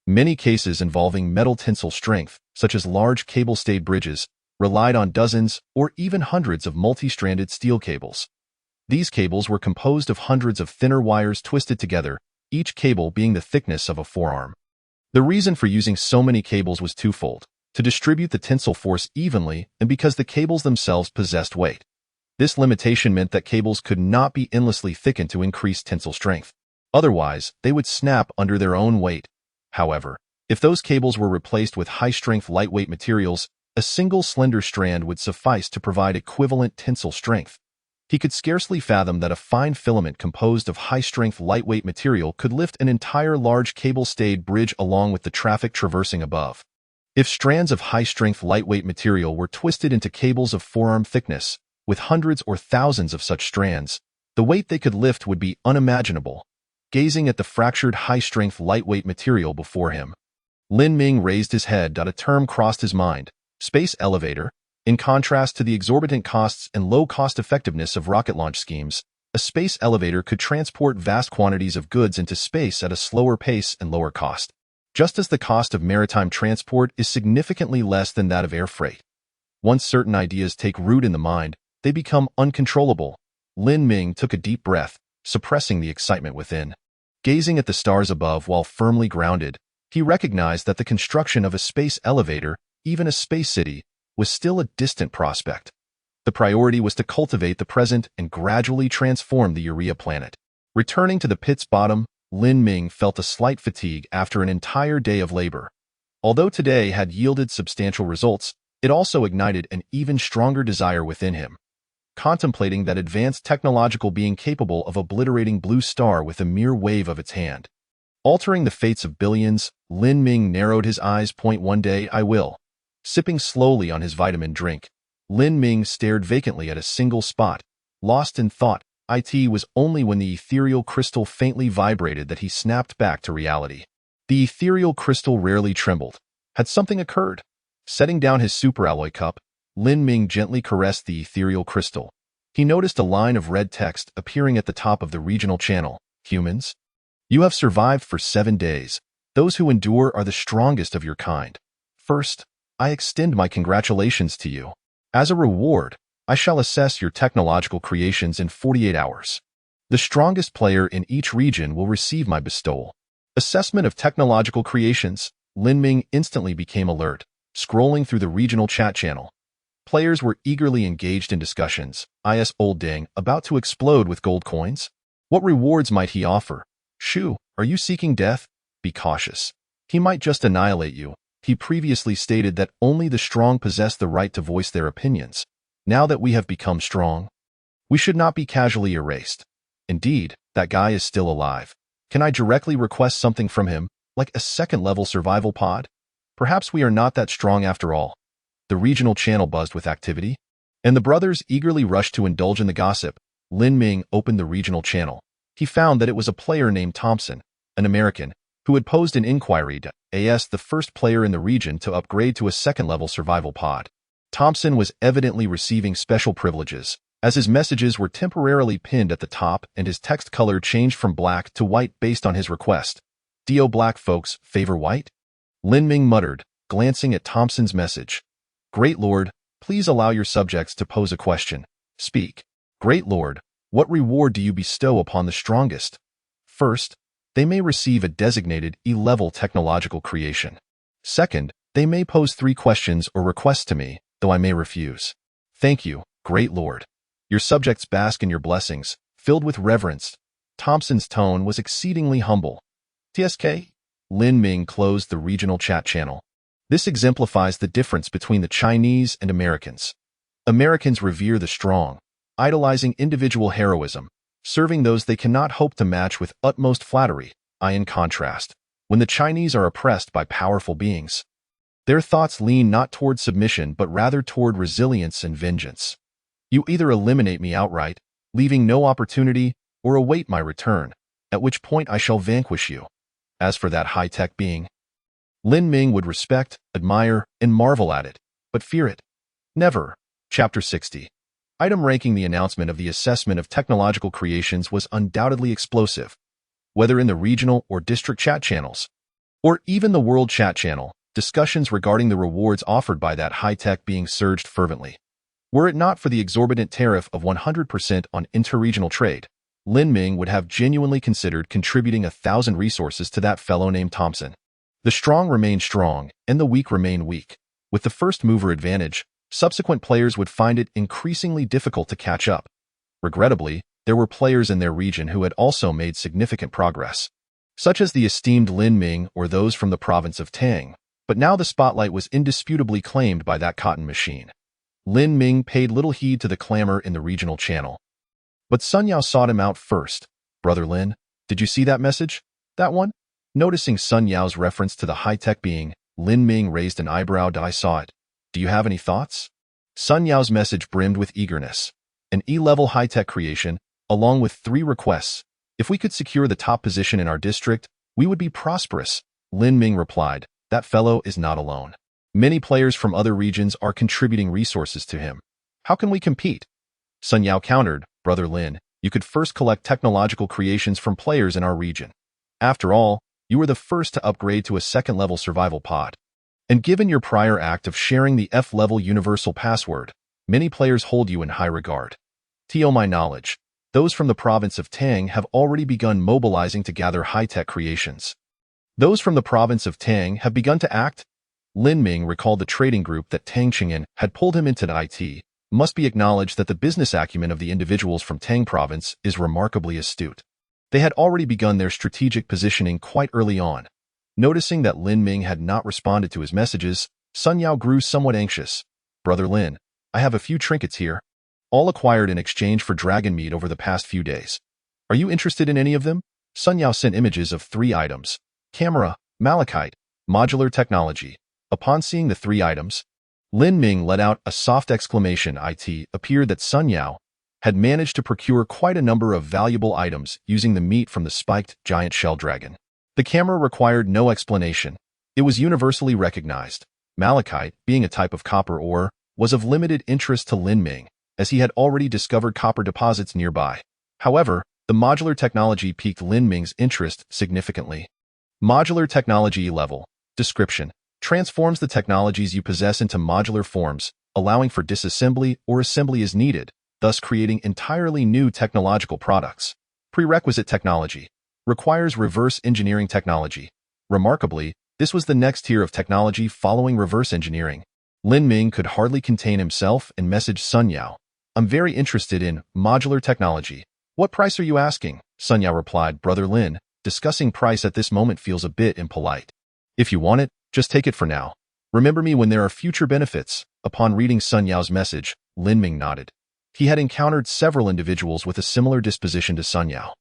many cases involving metal tensile strength, such as large cable-stayed bridges, relied on dozens or even hundreds of multi-stranded steel cables. These cables were composed of hundreds of thinner wires twisted together, each cable being the thickness of a forearm. The reason for using so many cables was twofold: to distribute the tensile force evenly and because the cables themselves possessed weight. This limitation meant that cables could not be endlessly thickened to increase tensile strength. Otherwise, they would snap under their own weight. However, if those cables were replaced with high-strength lightweight materials, a single slender strand would suffice to provide equivalent tensile strength. He could scarcely fathom that a fine filament composed of high-strength lightweight material could lift an entire large cable-stayed bridge along with the traffic traversing above. If strands of high-strength lightweight material were twisted into cables of forearm thickness, with hundreds or thousands of such strands, the weight they could lift would be unimaginable. Gazing at the fractured high-strength lightweight material before him, Lin Ming raised his head. A term crossed his mind: space elevator. In contrast to the exorbitant costs and low cost-effectiveness of rocket launch schemes, a space elevator could transport vast quantities of goods into space at a slower pace and lower cost, just as the cost of maritime transport is significantly less than that of air freight. Once certain ideas take root in the mind, they become uncontrollable. Lin Ming took a deep breath, suppressing the excitement within. Gazing at the stars above while firmly grounded, he recognized that the construction of a space elevator, even a space city, was still a distant prospect. The priority was to cultivate the present and gradually transform the Urea planet. Returning to the pit's bottom, Lin Ming felt a slight fatigue after an entire day of labor. Although today had yielded substantial results, it also ignited an even stronger desire within him. Contemplating that advanced technological being capable of obliterating Blue Star with a mere wave of its hand. Altering the fates of billions, Lin Ming narrowed his eyes. One day I will. Sipping slowly on his vitamin drink, Lin Ming stared vacantly at a single spot. Lost in thought, it was only when the ethereal crystal faintly vibrated that he snapped back to reality. The ethereal crystal rarely trembled. Had something occurred? Setting down his superalloy cup, Lin Ming gently caressed the ethereal crystal. He noticed a line of red text appearing at the top of the regional channel. Humans? You have survived for 7 days. Those who endure are the strongest of your kind. First, I extend my congratulations to you. As a reward, I shall assess your technological creations in 48 hours. The strongest player in each region will receive my bestowal. Assessment of technological creations. Lin Ming instantly became alert, scrolling through the regional chat channel. Players were eagerly engaged in discussions. Is old Ding about to explode with gold coins? What rewards might he offer? Shu, are you seeking death? Be cautious. He might just annihilate you. He previously stated that only the strong possess the right to voice their opinions. Now that we have become strong, we should not be casually erased. Indeed, that guy is still alive. Can I directly request something from him, like a second-level survival pod? Perhaps we are not that strong after all. The regional channel buzzed with activity, and the brothers eagerly rushed to indulge in the gossip. Lin Ming opened the regional channel. He found that it was a player named Thompson, an American, who had posed an inquiry to ask the first player in the region to upgrade to a second-level survival pod. Thompson was evidently receiving special privileges, as his messages were temporarily pinned at the top and his text color changed from black to white based on his request. Do black folks favor white? Lin Ming muttered, glancing at Thompson's message. Great Lord, please allow your subjects to pose a question. Speak. Great Lord, what reward do you bestow upon the strongest? First, they may receive a designated E-level technological creation. Second, they may pose 3 questions or requests to me, though I may refuse. Thank you, Great Lord. Your subjects bask in your blessings, filled with reverence. Thompson's tone was exceedingly humble. TSK? Lin Ming closed the regional chat channel. This exemplifies the difference between the Chinese and Americans. Americans revere the strong, idolizing individual heroism, serving those they cannot hope to match with utmost flattery. In contrast, when the Chinese are oppressed by powerful beings, their thoughts lean not toward submission but rather toward resilience and vengeance. You either eliminate me outright, leaving no opportunity, or await my return, at which point I shall vanquish you. As for that high-tech being, Lin Ming would respect, admire, and marvel at it, but fear it. Never. Chapter 60. Item ranking. The announcement of the assessment of technological creations was undoubtedly explosive. Whether in the regional or district chat channels, or even the world chat channel, discussions regarding the rewards offered by that high-tech being surged fervently. Were it not for the exorbitant tariff of 100% on interregional trade, Lin Ming would have genuinely considered contributing 1,000 resources to that fellow named Thompson. The strong remain strong, and the weak remain weak. With the first mover advantage, subsequent players would find it increasingly difficult to catch up. Regrettably, there were players in their region who had also made significant progress, such as the esteemed Lin Ming or those from the province of Tang, but now the spotlight was indisputably claimed by that cotton machine. Lin Ming paid little heed to the clamor in the regional channel. But Sun Yao sought him out first. "Brother Lin, did you see that message? That one?" Noticing Sun Yao's reference to the high-tech being, Lin Ming raised an eyebrow. "I saw it. Do you have any thoughts?" Sun Yao's message brimmed with eagerness. An E-level high-tech creation, along with 3 requests. "If we could secure the top position in our district, we would be prosperous." Lin Ming replied, "That fellow is not alone. Many players from other regions are contributing resources to him. How can we compete?" Sun Yao countered, "Brother Lin, you could first collect technological creations from players in our region. After all, you were the first to upgrade to a second-level survival pod. And given your prior act of sharing the F-level universal password, many players hold you in high regard. To my knowledge, those from the province of Tang have already begun mobilizing to gather high-tech creations. Those from the province of Tang have begun to act?" Lin Ming recalled the trading group that Tang Qingyan had pulled him into IT. Must be acknowledged that the business acumen of the individuals from Tang province is remarkably astute. They had already begun their strategic positioning quite early on. Noticing that Lin Ming had not responded to his messages, Sun Yao grew somewhat anxious. "Brother Lin, I have a few trinkets here, all acquired in exchange for dragon meat over the past few days. Are you interested in any of them?" Sun Yao sent images of 3 items: camera, malachite, modular technology. Upon seeing the 3 items, Lin Ming let out a soft exclamation. It appeared that Sun Yao had managed to procure quite a number of valuable items using the meat from the spiked giant shell dragon. The camera required no explanation. It was universally recognized. Malachite, being a type of copper ore, was of limited interest to Lin Ming, as he had already discovered copper deposits nearby. However, the modular technology piqued Lin Ming's interest significantly. Modular technology level. Description: transforms the technologies you possess into modular forms, allowing for disassembly or assembly as needed, thus creating entirely new technological products. Prerequisite technology. Requires reverse engineering technology. Remarkably, this was the next tier of technology following reverse engineering. Lin Ming could hardly contain himself and messaged Sun Yao. "I'm very interested in modular technology. What price are you asking?" Sun Yao replied, "Brother Lin, discussing price at this moment feels a bit impolite. If you want it, just take it for now. Remember me when there are future benefits." Upon reading Sun Yao's message, Lin Ming nodded. He had encountered several individuals with a similar disposition to Sun Yao.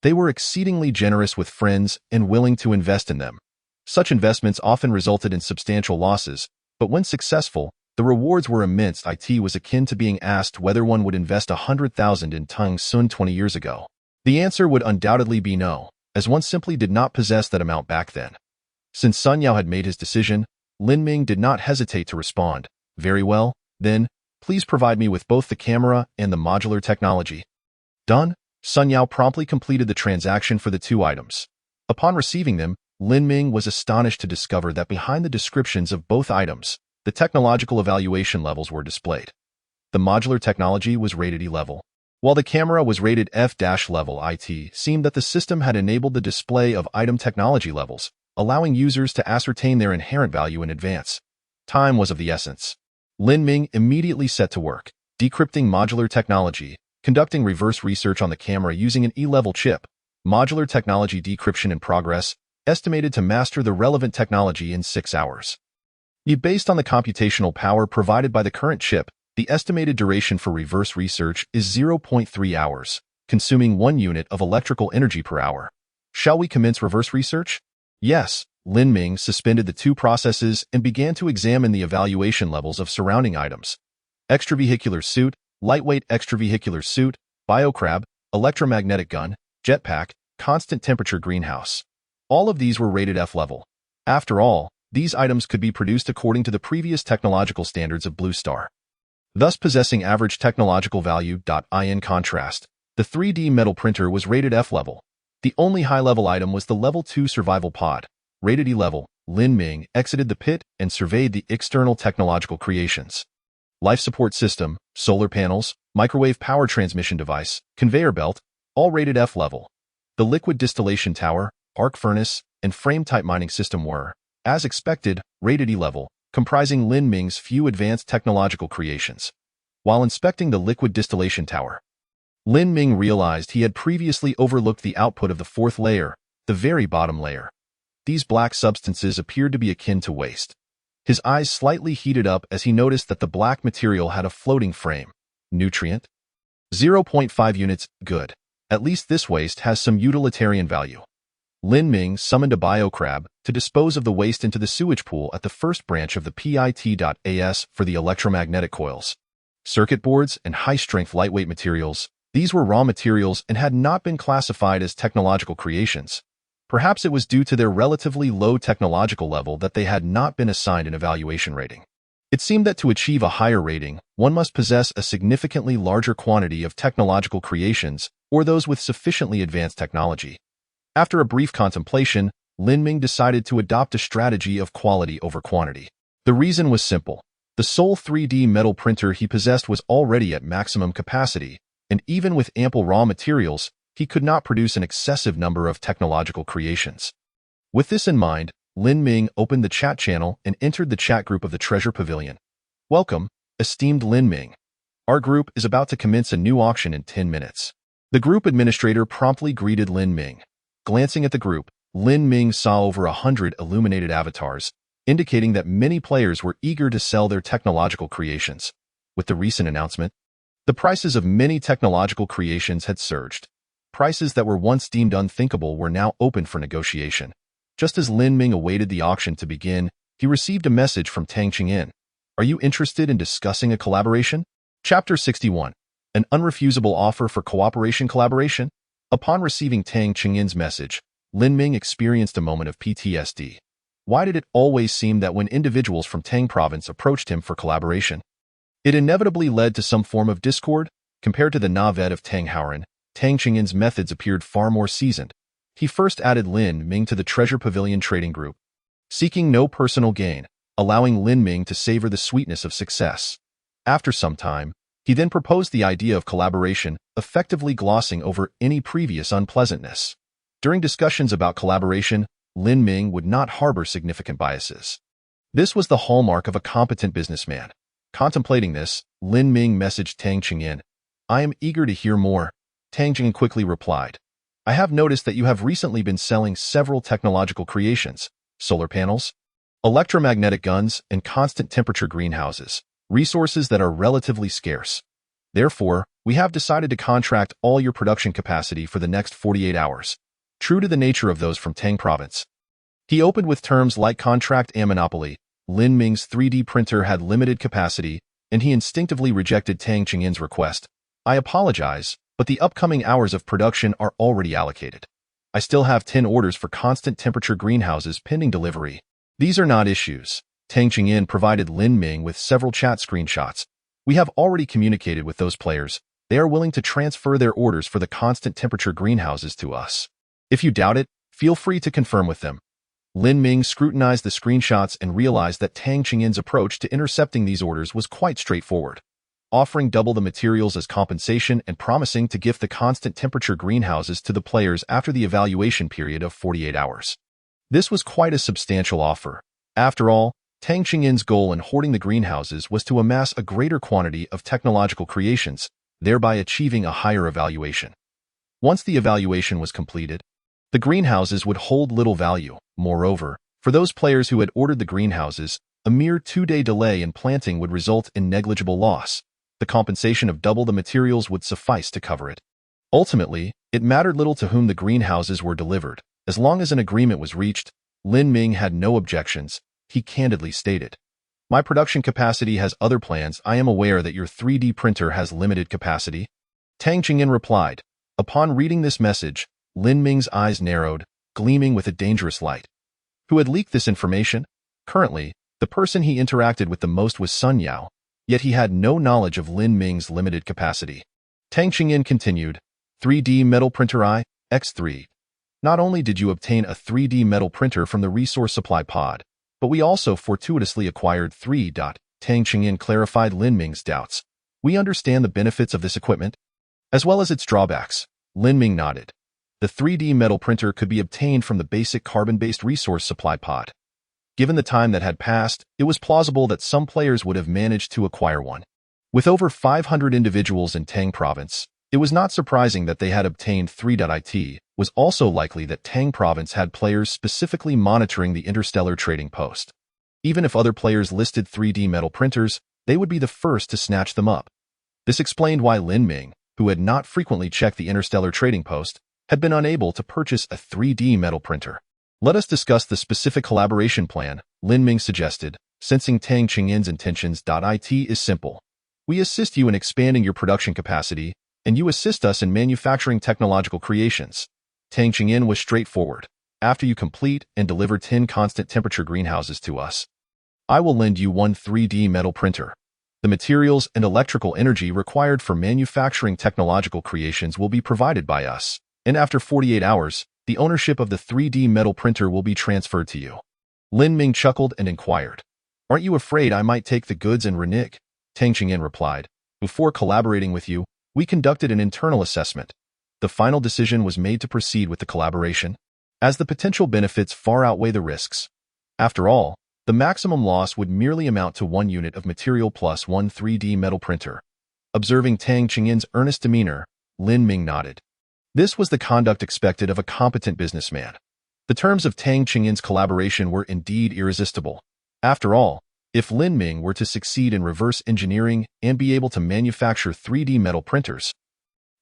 They were exceedingly generous with friends and willing to invest in them. Such investments often resulted in substantial losses, but when successful, the rewards were immense. It was akin to being asked whether one would invest 100,000 in Tung Sun 20 years ago. The answer would undoubtedly be no, as one simply did not possess that amount back then. Since Sun Yao had made his decision, Lin Ming did not hesitate to respond. "Very well, then, please provide me with both the camera and the modular technology." Done. Sun Yao promptly completed the transaction for the 2 items. Upon receiving them, Lin Ming was astonished to discover that behind the descriptions of both items, the technological evaluation levels were displayed. The modular technology was rated E level, while the camera was rated F-level. It seemed that the system had enabled the display of item technology levels, allowing users to ascertain their inherent value in advance. Time was of the essence. Lin Ming immediately set to work, decrypting modular technology, conducting reverse research on the camera using an E-level chip. Modular technology decryption in progress, estimated to master the relevant technology in 6 hours. Based on the computational power provided by the current chip, the estimated duration for reverse research is 0.3 hours, consuming 1 unit of electrical energy per hour. Shall we commence reverse research? Yes. Lin Ming suspended the 2 processes and began to examine the evaluation levels of surrounding items. Extravehicular suit, lightweight extravehicular suit, biocrab, electromagnetic gun, jetpack, constant temperature greenhouse. All of these were rated F level. After all, these items could be produced according to the previous technological standards of Blue Star, thus possessing average technological value. In contrast, the 3D metal printer was rated F level. The only high-level item was the level 2 survival pod, rated E level, Lin Ming exited the pit and surveyed the external technological creations. Life support system, solar panels, microwave power transmission device, conveyor belt, all rated F level. The liquid distillation tower, arc furnace, and frame-type mining system were, as expected, rated E level, comprising Lin Ming's few advanced technological creations. While inspecting the liquid distillation tower, Lin Ming realized he had previously overlooked the output of the fourth layer, the very bottom layer. These black substances appeared to be akin to waste. His eyes slightly heated up as he noticed that the black material had a floating frame. Nutrient? 0.5 units, good. At least this waste has some utilitarian value. Lin Ming summoned a biocrab to dispose of the waste into the sewage pool at the first branch of the pit.as for the electromagnetic coils. Circuit boards and high-strength lightweight materials, these were raw materials and had not been classified as technological creations. Perhaps it was due to their relatively low technological level that they had not been assigned an evaluation rating. It seemed that to achieve a higher rating, one must possess a significantly larger quantity of technological creations or those with sufficiently advanced technology. After a brief contemplation, Lin Ming decided to adopt a strategy of quality over quantity. The reason was simple. The sole 3D metal printer he possessed was already at maximum capacity, and even with ample raw materials, he could not produce an excessive number of technological creations. With this in mind, Lin Ming opened the chat channel and entered the chat group of the Treasure Pavilion. Welcome, esteemed Lin Ming. Our group is about to commence a new auction in 10 minutes. The group administrator promptly greeted Lin Ming. Glancing at the group, Lin Ming saw over 100 illuminated avatars, indicating that many players were eager to sell their technological creations. With the recent announcement, the prices of many technological creations had surged. Prices that were once deemed unthinkable were now open for negotiation. Just as Lin Ming awaited the auction to begin, he received a message from Tang Qingyin. Are you interested in discussing a collaboration? Chapter 61. An unrefusable offer for cooperation collaboration? Upon receiving Tang Qingyin's message, Lin Ming experienced a moment of PTSD. Why did it always seem that when individuals from Tang province approached him for collaboration, it inevitably led to some form of discord? Compared to the Navet of Tang Howren, Tang Qingyin's methods appeared far more seasoned. He first added Lin Ming to the Treasure Pavilion trading group, seeking no personal gain, allowing Lin Ming to savor the sweetness of success. After some time, he then proposed the idea of collaboration, effectively glossing over any previous unpleasantness. During discussions about collaboration, Lin Ming would not harbor significant biases. This was the hallmark of a competent businessman. Contemplating this, Lin Ming messaged Tang Qingyin. I am eager to hear more. Tang Qingyin quickly replied. I have noticed that you have recently been selling several technological creations, solar panels, electromagnetic guns, and constant temperature greenhouses, resources that are relatively scarce. Therefore, we have decided to contract all your production capacity for the next 48 hours, true to the nature of those from Tang province. He opened with terms like contract and monopoly. Lin Ming's 3D printer had limited capacity, and he instinctively rejected Tang Qingyin's request. I apologize, but the upcoming hours of production are already allocated. I still have 10 orders for constant temperature greenhouses pending delivery. These are not issues. Tang Qingyin provided Lin Ming with several chat screenshots. We have already communicated with those players. They are willing to transfer their orders for the constant temperature greenhouses to us. If you doubt it, feel free to confirm with them. Lin Ming scrutinized the screenshots and realized that Tang Qingyin's approach to intercepting these orders was quite straightforward, offering double the materials as compensation and promising to gift the constant temperature greenhouses to the players after the evaluation period of 48 hours. This was quite a substantial offer. After all, Tang Qingyin's goal in hoarding the greenhouses was to amass a greater quantity of technological creations, thereby achieving a higher evaluation. Once the evaluation was completed, the greenhouses would hold little value. Moreover, for those players who had ordered the greenhouses, a mere 2-day delay in planting would result in negligible loss. The compensation of double the materials would suffice to cover it. Ultimately, it mattered little to whom the greenhouses were delivered. As long as an agreement was reached, Lin Ming had no objections. He candidly stated, My production capacity has other plans. I am aware that your 3D printer has limited capacity. Tang Qingyin replied. Upon reading this message, Lin Ming's eyes narrowed, gleaming with a dangerous light. Who had leaked this information? Currently, the person he interacted with the most was Sun Yao, yet he had no knowledge of Lin Ming's limited capacity. Tang Qingyin continued, 3D metal printer I, X3. Not only did you obtain a 3D metal printer from the resource supply pod, but we also fortuitously acquired 3. Tang Qingyin clarified Lin Ming's doubts. We understand the benefits of this equipment, as well as its drawbacks. Lin Ming nodded. The 3D metal printer could be obtained from the basic carbon-based resource supply pod. Given the time that had passed, it was plausible that some players would have managed to acquire one. With over 500 individuals in Tang Province, it was not surprising that they had obtained 3.it. Was also likely that Tang Province had players specifically monitoring the Interstellar trading post. Even if other players listed 3D metal printers, they would be the first to snatch them up. This explained why Lin Ming, who had not frequently checked the Interstellar trading post, had been unable to purchase a 3D metal printer. Let us discuss the specific collaboration plan, Lin Ming suggested, sensing Tang Qingyin's intentions. It is simple. We assist you in expanding your production capacity, and you assist us in manufacturing technological creations. Tang Qingyin was straightforward. After you complete and deliver 10 constant temperature greenhouses to us, I will lend you one 3D metal printer. The materials and electrical energy required for manufacturing technological creations will be provided by us, and after 48 hours, the ownership of the 3D metal printer will be transferred to you. Lin Ming chuckled and inquired, "Aren't you afraid I might take the goods and renege?" Tang Qingyin replied, "Before collaborating with you, we conducted an internal assessment. The final decision was made to proceed with the collaboration, as the potential benefits far outweigh the risks. After all, the maximum loss would merely amount to 1 unit of material plus 1 3D metal printer." Observing Tang Qingyin's earnest demeanor, Lin Ming nodded. This was the conduct expected of a competent businessman. The terms of Tang Qingyin's collaboration were indeed irresistible. After all, if Lin Ming were to succeed in reverse engineering and be able to manufacture 3D metal printers,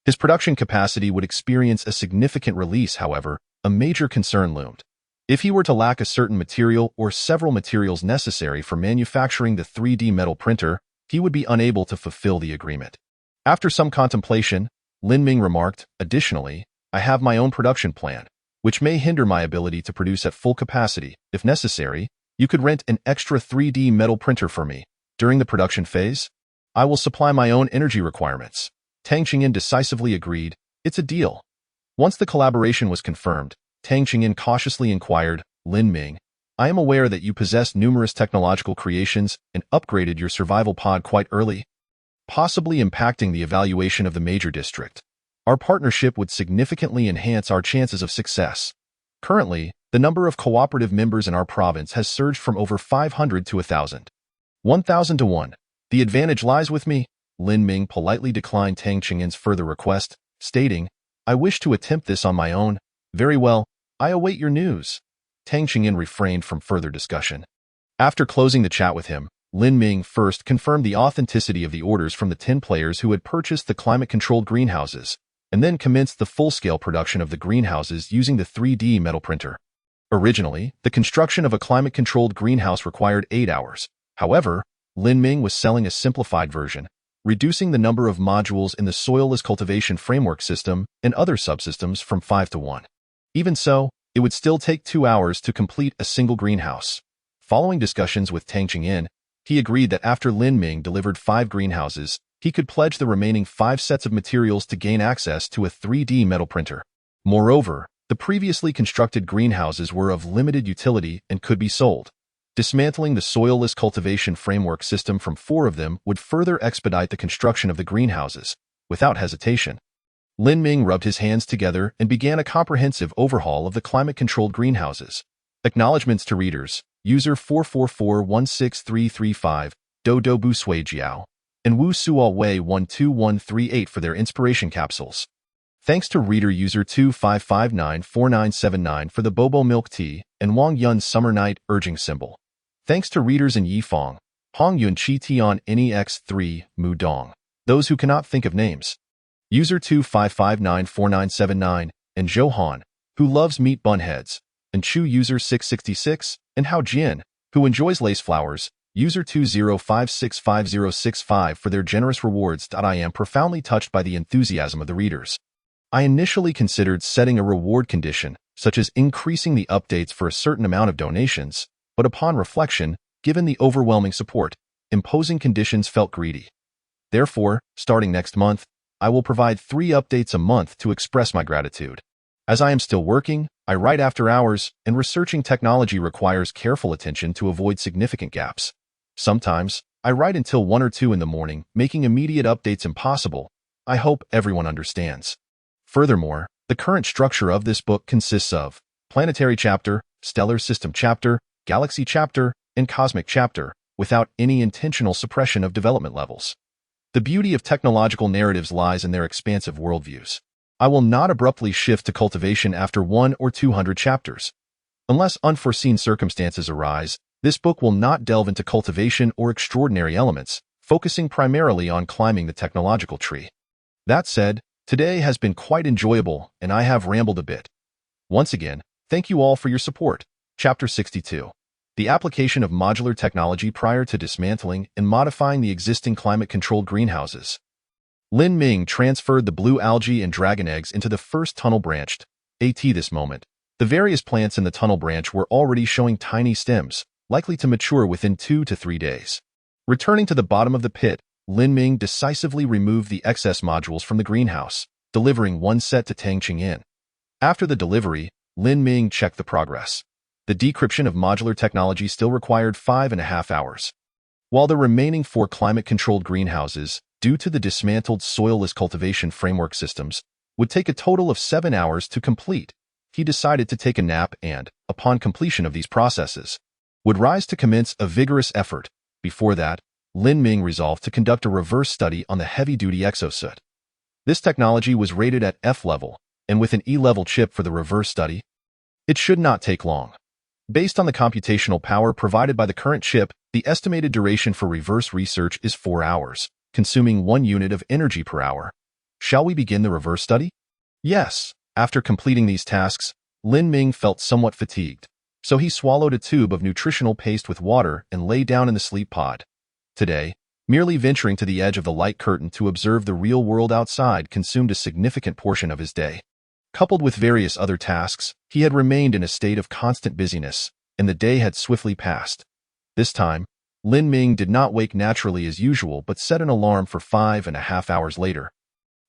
his production capacity would experience a significant release. However, a major concern loomed. If he were to lack a certain material or several materials necessary for manufacturing the 3D metal printer, he would be unable to fulfill the agreement. After some contemplation, Lin Ming remarked, "Additionally, I have my own production plan, which may hinder my ability to produce at full capacity. If necessary, you could rent an extra 3D metal printer for me. During the production phase, I will supply my own energy requirements." Tang Qingyin decisively agreed. "It's a deal." Once the collaboration was confirmed, Tang Qingyin cautiously inquired, "Lin Ming, I am aware that you possess numerous technological creations and upgraded your survival pod quite early, possibly impacting the evaluation of the major district. Our partnership would significantly enhance our chances of success. Currently, the number of cooperative members in our province has surged from over 500 to 1,000. 1,000 to 1. The advantage lies with me." Lin Ming politely declined Tang Qingyin's further request, stating, "I wish to attempt this on my own." "Very well, I await your news." Tang Qingyin refrained from further discussion. After closing the chat with him, Lin Ming first confirmed the authenticity of the orders from the 10 players who had purchased the climate-controlled greenhouses, and then commenced the full-scale production of the greenhouses using the 3D metal printer. Originally, the construction of a climate-controlled greenhouse required 8 hours. However, Lin Ming was selling a simplified version, reducing the number of modules in the soilless cultivation framework system and other subsystems from 5 to 1. Even so, it would still take 2 hours to complete a single greenhouse. Following discussions with Tang Qingyin, he agreed that after Lin Ming delivered 5 greenhouses, he could pledge the remaining 5 sets of materials to gain access to a 3D metal printer. Moreover, the previously constructed greenhouses were of limited utility and could be sold. Dismantling the soilless cultivation framework system from 4 of them would further expedite the construction of the greenhouses. Without hesitation, Lin Ming rubbed his hands together and began a comprehensive overhaul of the climate-controlled greenhouses. Acknowledgements to readers: user 444-16335, Dodo Bu Sui Jiao, and Wu Suo Wei 12138 for their inspiration capsules. Thanks to reader user 25594979 for the Bobo Milk Tea and Wang Yun's Summer Night urging symbol. Thanks to readers in Yifang, Hong Yun Chi Tian NEX3, Mu Dong, those who cannot think of names. User 25594979 and Zhou Han, who loves meat bun heads, and Chu user 666, and Hao Jian, who enjoys lace flowers, user 2056565 for their generous rewards. I am profoundly touched by the enthusiasm of the readers. I initially considered setting a reward condition, such as increasing the updates for a certain amount of donations, but upon reflection, given the overwhelming support, imposing conditions felt greedy. Therefore, starting next month, I will provide 3 updates a month to express my gratitude. As I am still working, I write after hours, and researching technology requires careful attention to avoid significant gaps. Sometimes, I write until 1 or 2 in the morning, making immediate updates impossible. I hope everyone understands. Furthermore, the current structure of this book consists of planetary chapter, stellar system chapter, galaxy chapter, and cosmic chapter, without any intentional suppression of development levels. The beauty of technological narratives lies in their expansive worldviews. I will not abruptly shift to cultivation after 1 or 200 chapters. Unless unforeseen circumstances arise, this book will not delve into cultivation or extraordinary elements, focusing primarily on climbing the technological tree. That said, today has been quite enjoyable, and I have rambled a bit. Once again, thank you all for your support. Chapter 62. The application of modular technology prior to dismantling and modifying the existing climate-controlled greenhouses. Lin Ming transferred the blue algae and dragon eggs into the first tunnel branched. At this moment, the various plants in the tunnel branch were already showing tiny stems, likely to mature within 2 to 3 days. Returning to the bottom of the pit, Lin Ming decisively removed the excess modules from the greenhouse, delivering one set to Tangqing Yin. After the delivery, Lin Ming checked the progress. The decryption of modular technology still required 5.5 hours. While the remaining 4 climate-controlled greenhouses, due to the dismantled soilless cultivation framework systems, would take a total of 7 hours to complete, he decided to take a nap and, upon completion of these processes, would rise to commence a vigorous effort. Before that, Lin Ming resolved to conduct a reverse study on the heavy-duty exosuit. This technology was rated at F level, and with an E-level chip for the reverse study, it should not take long. Based on the computational power provided by the current chip, the estimated duration for reverse research is 4 hours, consuming 1 unit of energy per hour. Shall we begin the reverse study? Yes. After completing these tasks, Lin Ming felt somewhat fatigued, so he swallowed a tube of nutritional paste with water and lay down in the sleep pod. Today, merely venturing to the edge of the light curtain to observe the real world outside consumed a significant portion of his day. Coupled with various other tasks, he had remained in a state of constant busyness, and the day had swiftly passed. This time, Lin Ming did not wake naturally as usual but set an alarm for 5.5 hours later.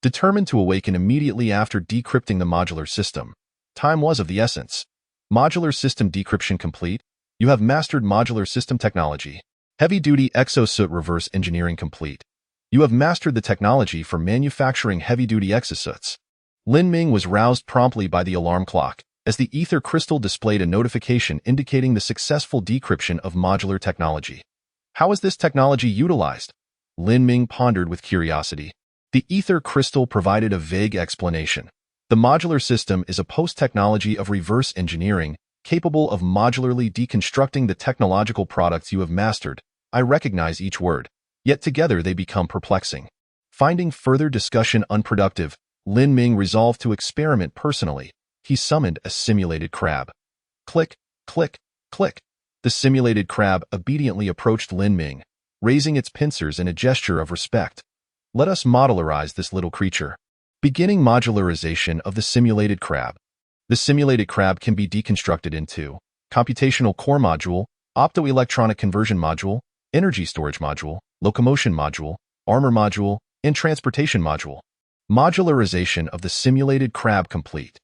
Determined to awaken immediately after decrypting the modular system, time was of the essence. Modular system decryption complete. You have mastered modular system technology. Heavy-duty exosuit reverse engineering complete. You have mastered the technology for manufacturing heavy-duty exosuits. Lin Ming was roused promptly by the alarm clock, as the ether crystal displayed a notification indicating the successful decryption of modular technology. How is this technology utilized? Lin Ming pondered with curiosity. The ether crystal provided a vague explanation. The modular system is a post-technology of reverse engineering, capable of modularly deconstructing the technological products you have mastered. I recognize each word, yet together they become perplexing. Finding further discussion unproductive, Lin Ming resolved to experiment personally. He summoned a simulated crab. Click, click, click. The simulated crab obediently approached Lin Ming, raising its pincers in a gesture of respect. Let us modularize this little creature. Beginning modularization of the simulated crab. The simulated crab can be deconstructed into computational core module, optoelectronic conversion module, energy storage module, locomotion module, armor module, and transportation module. Modularization of the simulated crab complete.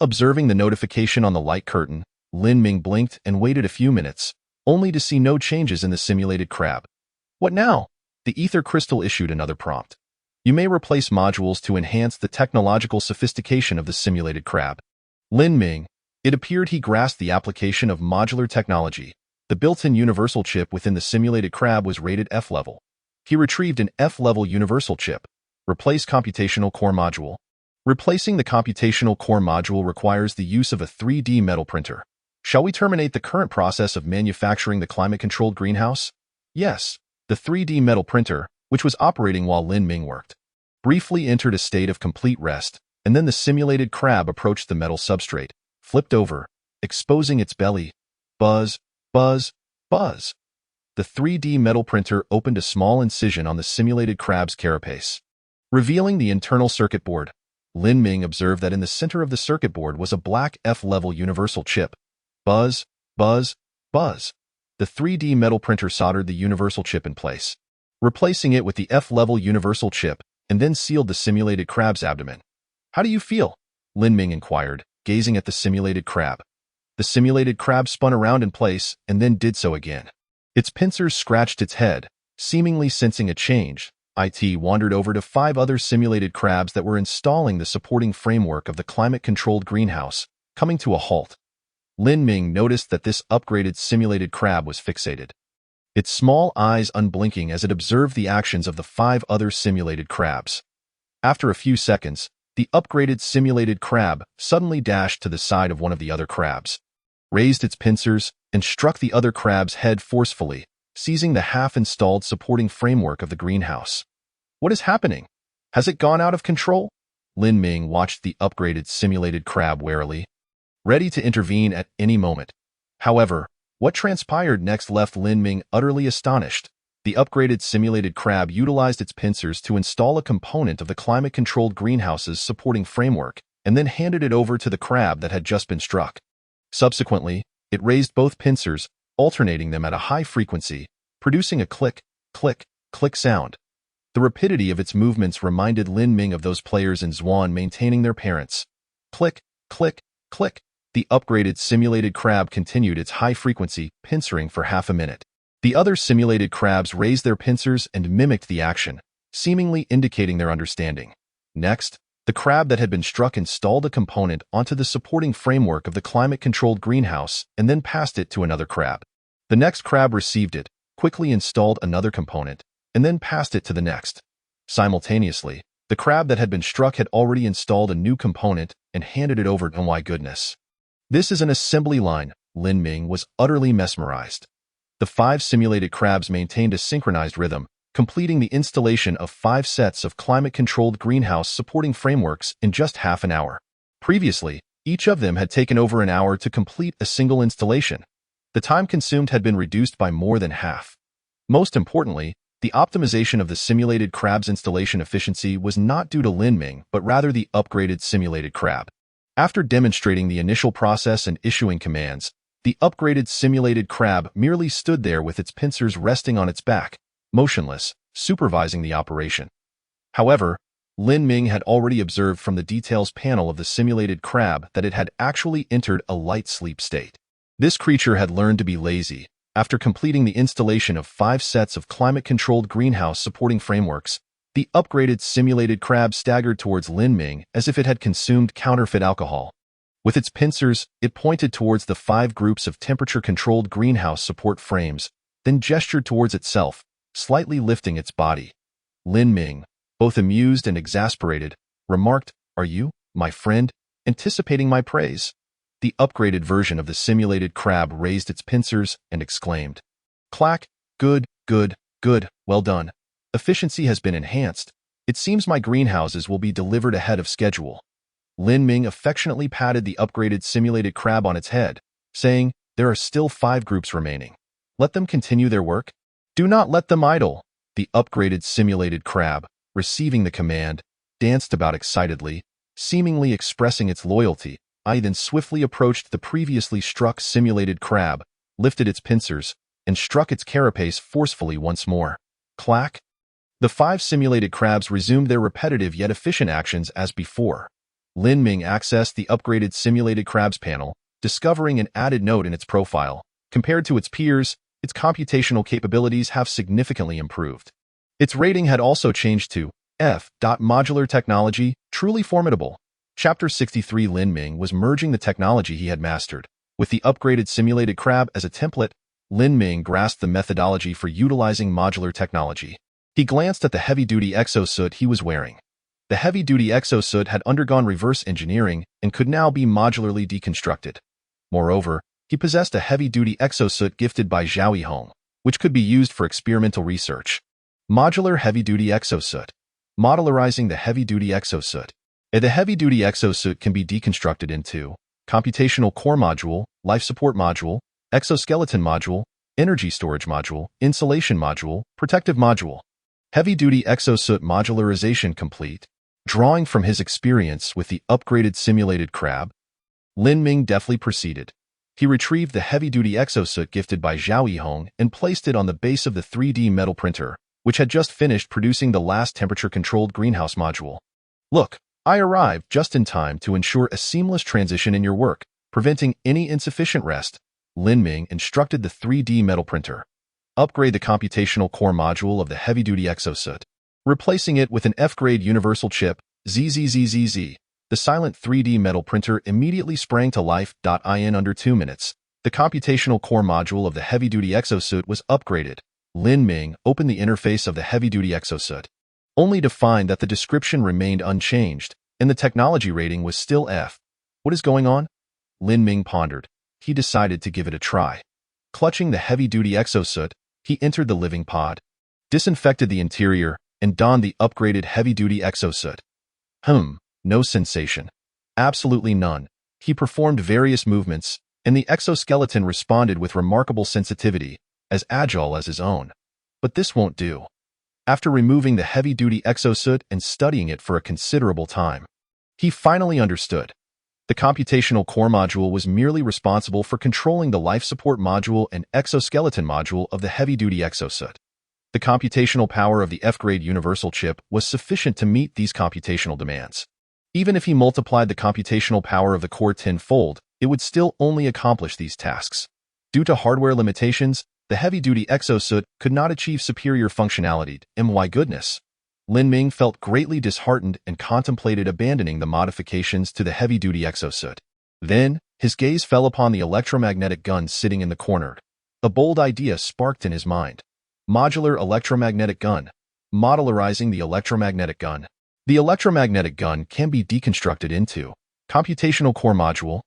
Observing the notification on the light curtain, Lin Ming blinked and waited a few minutes, only to see no changes in the simulated crab. What now? The ether crystal issued another prompt. You may replace modules to enhance the technological sophistication of the simulated crab. Lin Ming. It appeared he grasped the application of modular technology. The built-in universal chip within the simulated crab was rated F level. He retrieved an F-level universal chip. Replace computational core module. Replacing the computational core module requires the use of a 3D metal printer. Shall we terminate the current process of manufacturing the climate-controlled greenhouse? Yes. The 3D metal printer, which was operating while Lin Ming worked, briefly entered a state of complete rest, and then the simulated crab approached the metal substrate, flipped over, exposing its belly. Buzz, buzz, buzz. The 3D metal printer opened a small incision on the simulated crab's carapace, revealing the internal circuit board. Lin Ming observed that in the center of the circuit board was a black F-level universal chip. Buzz, buzz, buzz. The 3D metal printer soldered the universal chip in place, replacing it with the F-level universal chip, and then sealed the simulated crab's abdomen. How do you feel? Lin Ming inquired, gazing at the simulated crab. The simulated crab spun around in place and then did so again. Its pincers scratched its head, seemingly sensing a change. It wandered over to 5 other simulated crabs that were installing the supporting framework of the climate-controlled greenhouse, coming to a halt. Lin Ming noticed that this upgraded simulated crab was fixated, its small eyes unblinking as it observed the actions of the 5 other simulated crabs. After a few seconds, the upgraded simulated crab suddenly dashed to the side of one of the other crabs, raised its pincers, and struck the other crab's head forcefully, seizing the half-installed supporting framework of the greenhouse. What is happening? Has it gone out of control? Lin Ming watched the upgraded simulated crab warily, ready to intervene at any moment. However, what transpired next left Lin Ming utterly astonished. The upgraded simulated crab utilized its pincers to install a component of the climate-controlled greenhouse's supporting framework and then handed it over to the crab that had just been struck. Subsequently, it raised both pincers, alternating them at a high frequency, producing a click, click, click sound. The rapidity of its movements reminded Lin Ming of those players in Zwan maintaining their parents. Click, click, click. The upgraded simulated crab continued its high-frequency pincering for half a minute. The other simulated crabs raised their pincers and mimicked the action, seemingly indicating their understanding. Next, the crab that had been struck installed a component onto the supporting framework of the climate-controlled greenhouse and then passed it to another crab. The next crab received it, quickly installed another component, and then passed it to the next. Simultaneously, the crab that had been struck had already installed a new component and handed it over. Oh my goodness. This is an assembly line. Lin Ming was utterly mesmerized. The 5 simulated crabs maintained a synchronized rhythm, completing the installation of 5 sets of climate-controlled greenhouse supporting frameworks in just half an hour. Previously, each of them had taken over an hour to complete a single installation. The time consumed had been reduced by more than half. Most importantly, the optimization of the simulated crab's installation efficiency was not due to Lin Ming, but rather the upgraded simulated crab. After demonstrating the initial process and issuing commands, the upgraded simulated crab merely stood there with its pincers resting on its back, motionless, supervising the operation. However, Lin Ming had already observed from the details panel of the simulated crab that it had actually entered a light sleep state. This creature had learned to be lazy. After completing the installation of 5 sets of climate-controlled greenhouse supporting frameworks, the upgraded simulated crab staggered towards Lin Ming as if it had consumed counterfeit alcohol. With its pincers, it pointed towards the 5 groups of temperature-controlled greenhouse support frames, then gestured towards itself, slightly lifting its body. Lin Ming, both amused and exasperated, remarked, "Are you, my friend, anticipating my praise?" The upgraded version of the simulated crab raised its pincers and exclaimed, "Clack, good, good, good, well done. Efficiency has been enhanced. It seems my greenhouses will be delivered ahead of schedule." Lin Ming affectionately patted the upgraded simulated crab on its head, saying, "There are still 5 groups remaining. Let them continue their work. Do not let them idle." The upgraded simulated crab, receiving the command, danced about excitedly, seemingly expressing its loyalty. I then swiftly approached the previously struck simulated crab, lifted its pincers, and struck its carapace forcefully once more. Clack! The 5 simulated crabs resumed their repetitive yet efficient actions as before. Lin Ming accessed the upgraded simulated crabs panel, discovering an added note in its profile. Compared to its peers, its computational capabilities have significantly improved. Its rating had also changed to F. Modular technology, truly formidable. Chapter 63. Lin Ming was merging the technology he had mastered. With the upgraded simulated crab as a template, Lin Ming grasped the methodology for utilizing modular technology. He glanced at the heavy-duty exosuit he was wearing. The heavy-duty exosuit had undergone reverse engineering and could now be modularly deconstructed. Moreover, he possessed a heavy-duty exosuit gifted by Zhao Yihong, which could be used for experimental research. Modular heavy-duty exosuit. Modularizing the heavy-duty exosuit. The heavy-duty exosuit can be deconstructed into computational core module, life support module, exoskeleton module, energy storage module, insulation module, protective module. Heavy-duty exosuit modularization complete. Drawing from his experience with the upgraded simulated crab, Lin Ming deftly proceeded. He retrieved the heavy-duty exosuit gifted by Zhao Yihong and placed it on the base of the 3D metal printer, which had just finished producing the last temperature-controlled greenhouse module. "Look, I arrived just in time to ensure a seamless transition in your work, preventing any insufficient rest. Lin Ming instructed the 3D metal printer. Upgrade the computational core module of the heavy-duty exosuit, replacing it with an F-grade universal chip, ZZZZZ. The silent 3D metal printer immediately sprang to life. In under 2 minutes, the computational core module of the heavy-duty exosuit was upgraded. Lin Ming opened the interface of the heavy-duty exosuit, only to find that the description remained unchanged, and the technology rating was still F. What is going on? Lin Ming pondered. He decided to give it a try. Clutching the heavy-duty exosuit, he entered the living pod, disinfected the interior, and donned the upgraded heavy-duty exosuit. No sensation. Absolutely none. He performed various movements, and the exoskeleton responded with remarkable sensitivity, as agile as his own. But this won't do. After removing the heavy-duty exosuit and studying it for a considerable time, he finally understood. The computational core module was merely responsible for controlling the life support module and exoskeleton module of the heavy-duty exosuit. The computational power of the F-grade universal chip was sufficient to meet these computational demands. Even if he multiplied the computational power of the core tenfold, it would still only accomplish these tasks. Due to hardware limitations, the heavy-duty exosuit could not achieve superior functionality. My goodness. Lin Ming felt greatly disheartened and contemplated abandoning the modifications to the heavy-duty exosuit. Then, his gaze fell upon the electromagnetic gun sitting in the corner. A bold idea sparked in his mind. Modular electromagnetic gun. Modularizing the electromagnetic gun. The electromagnetic gun can be deconstructed into computational core module,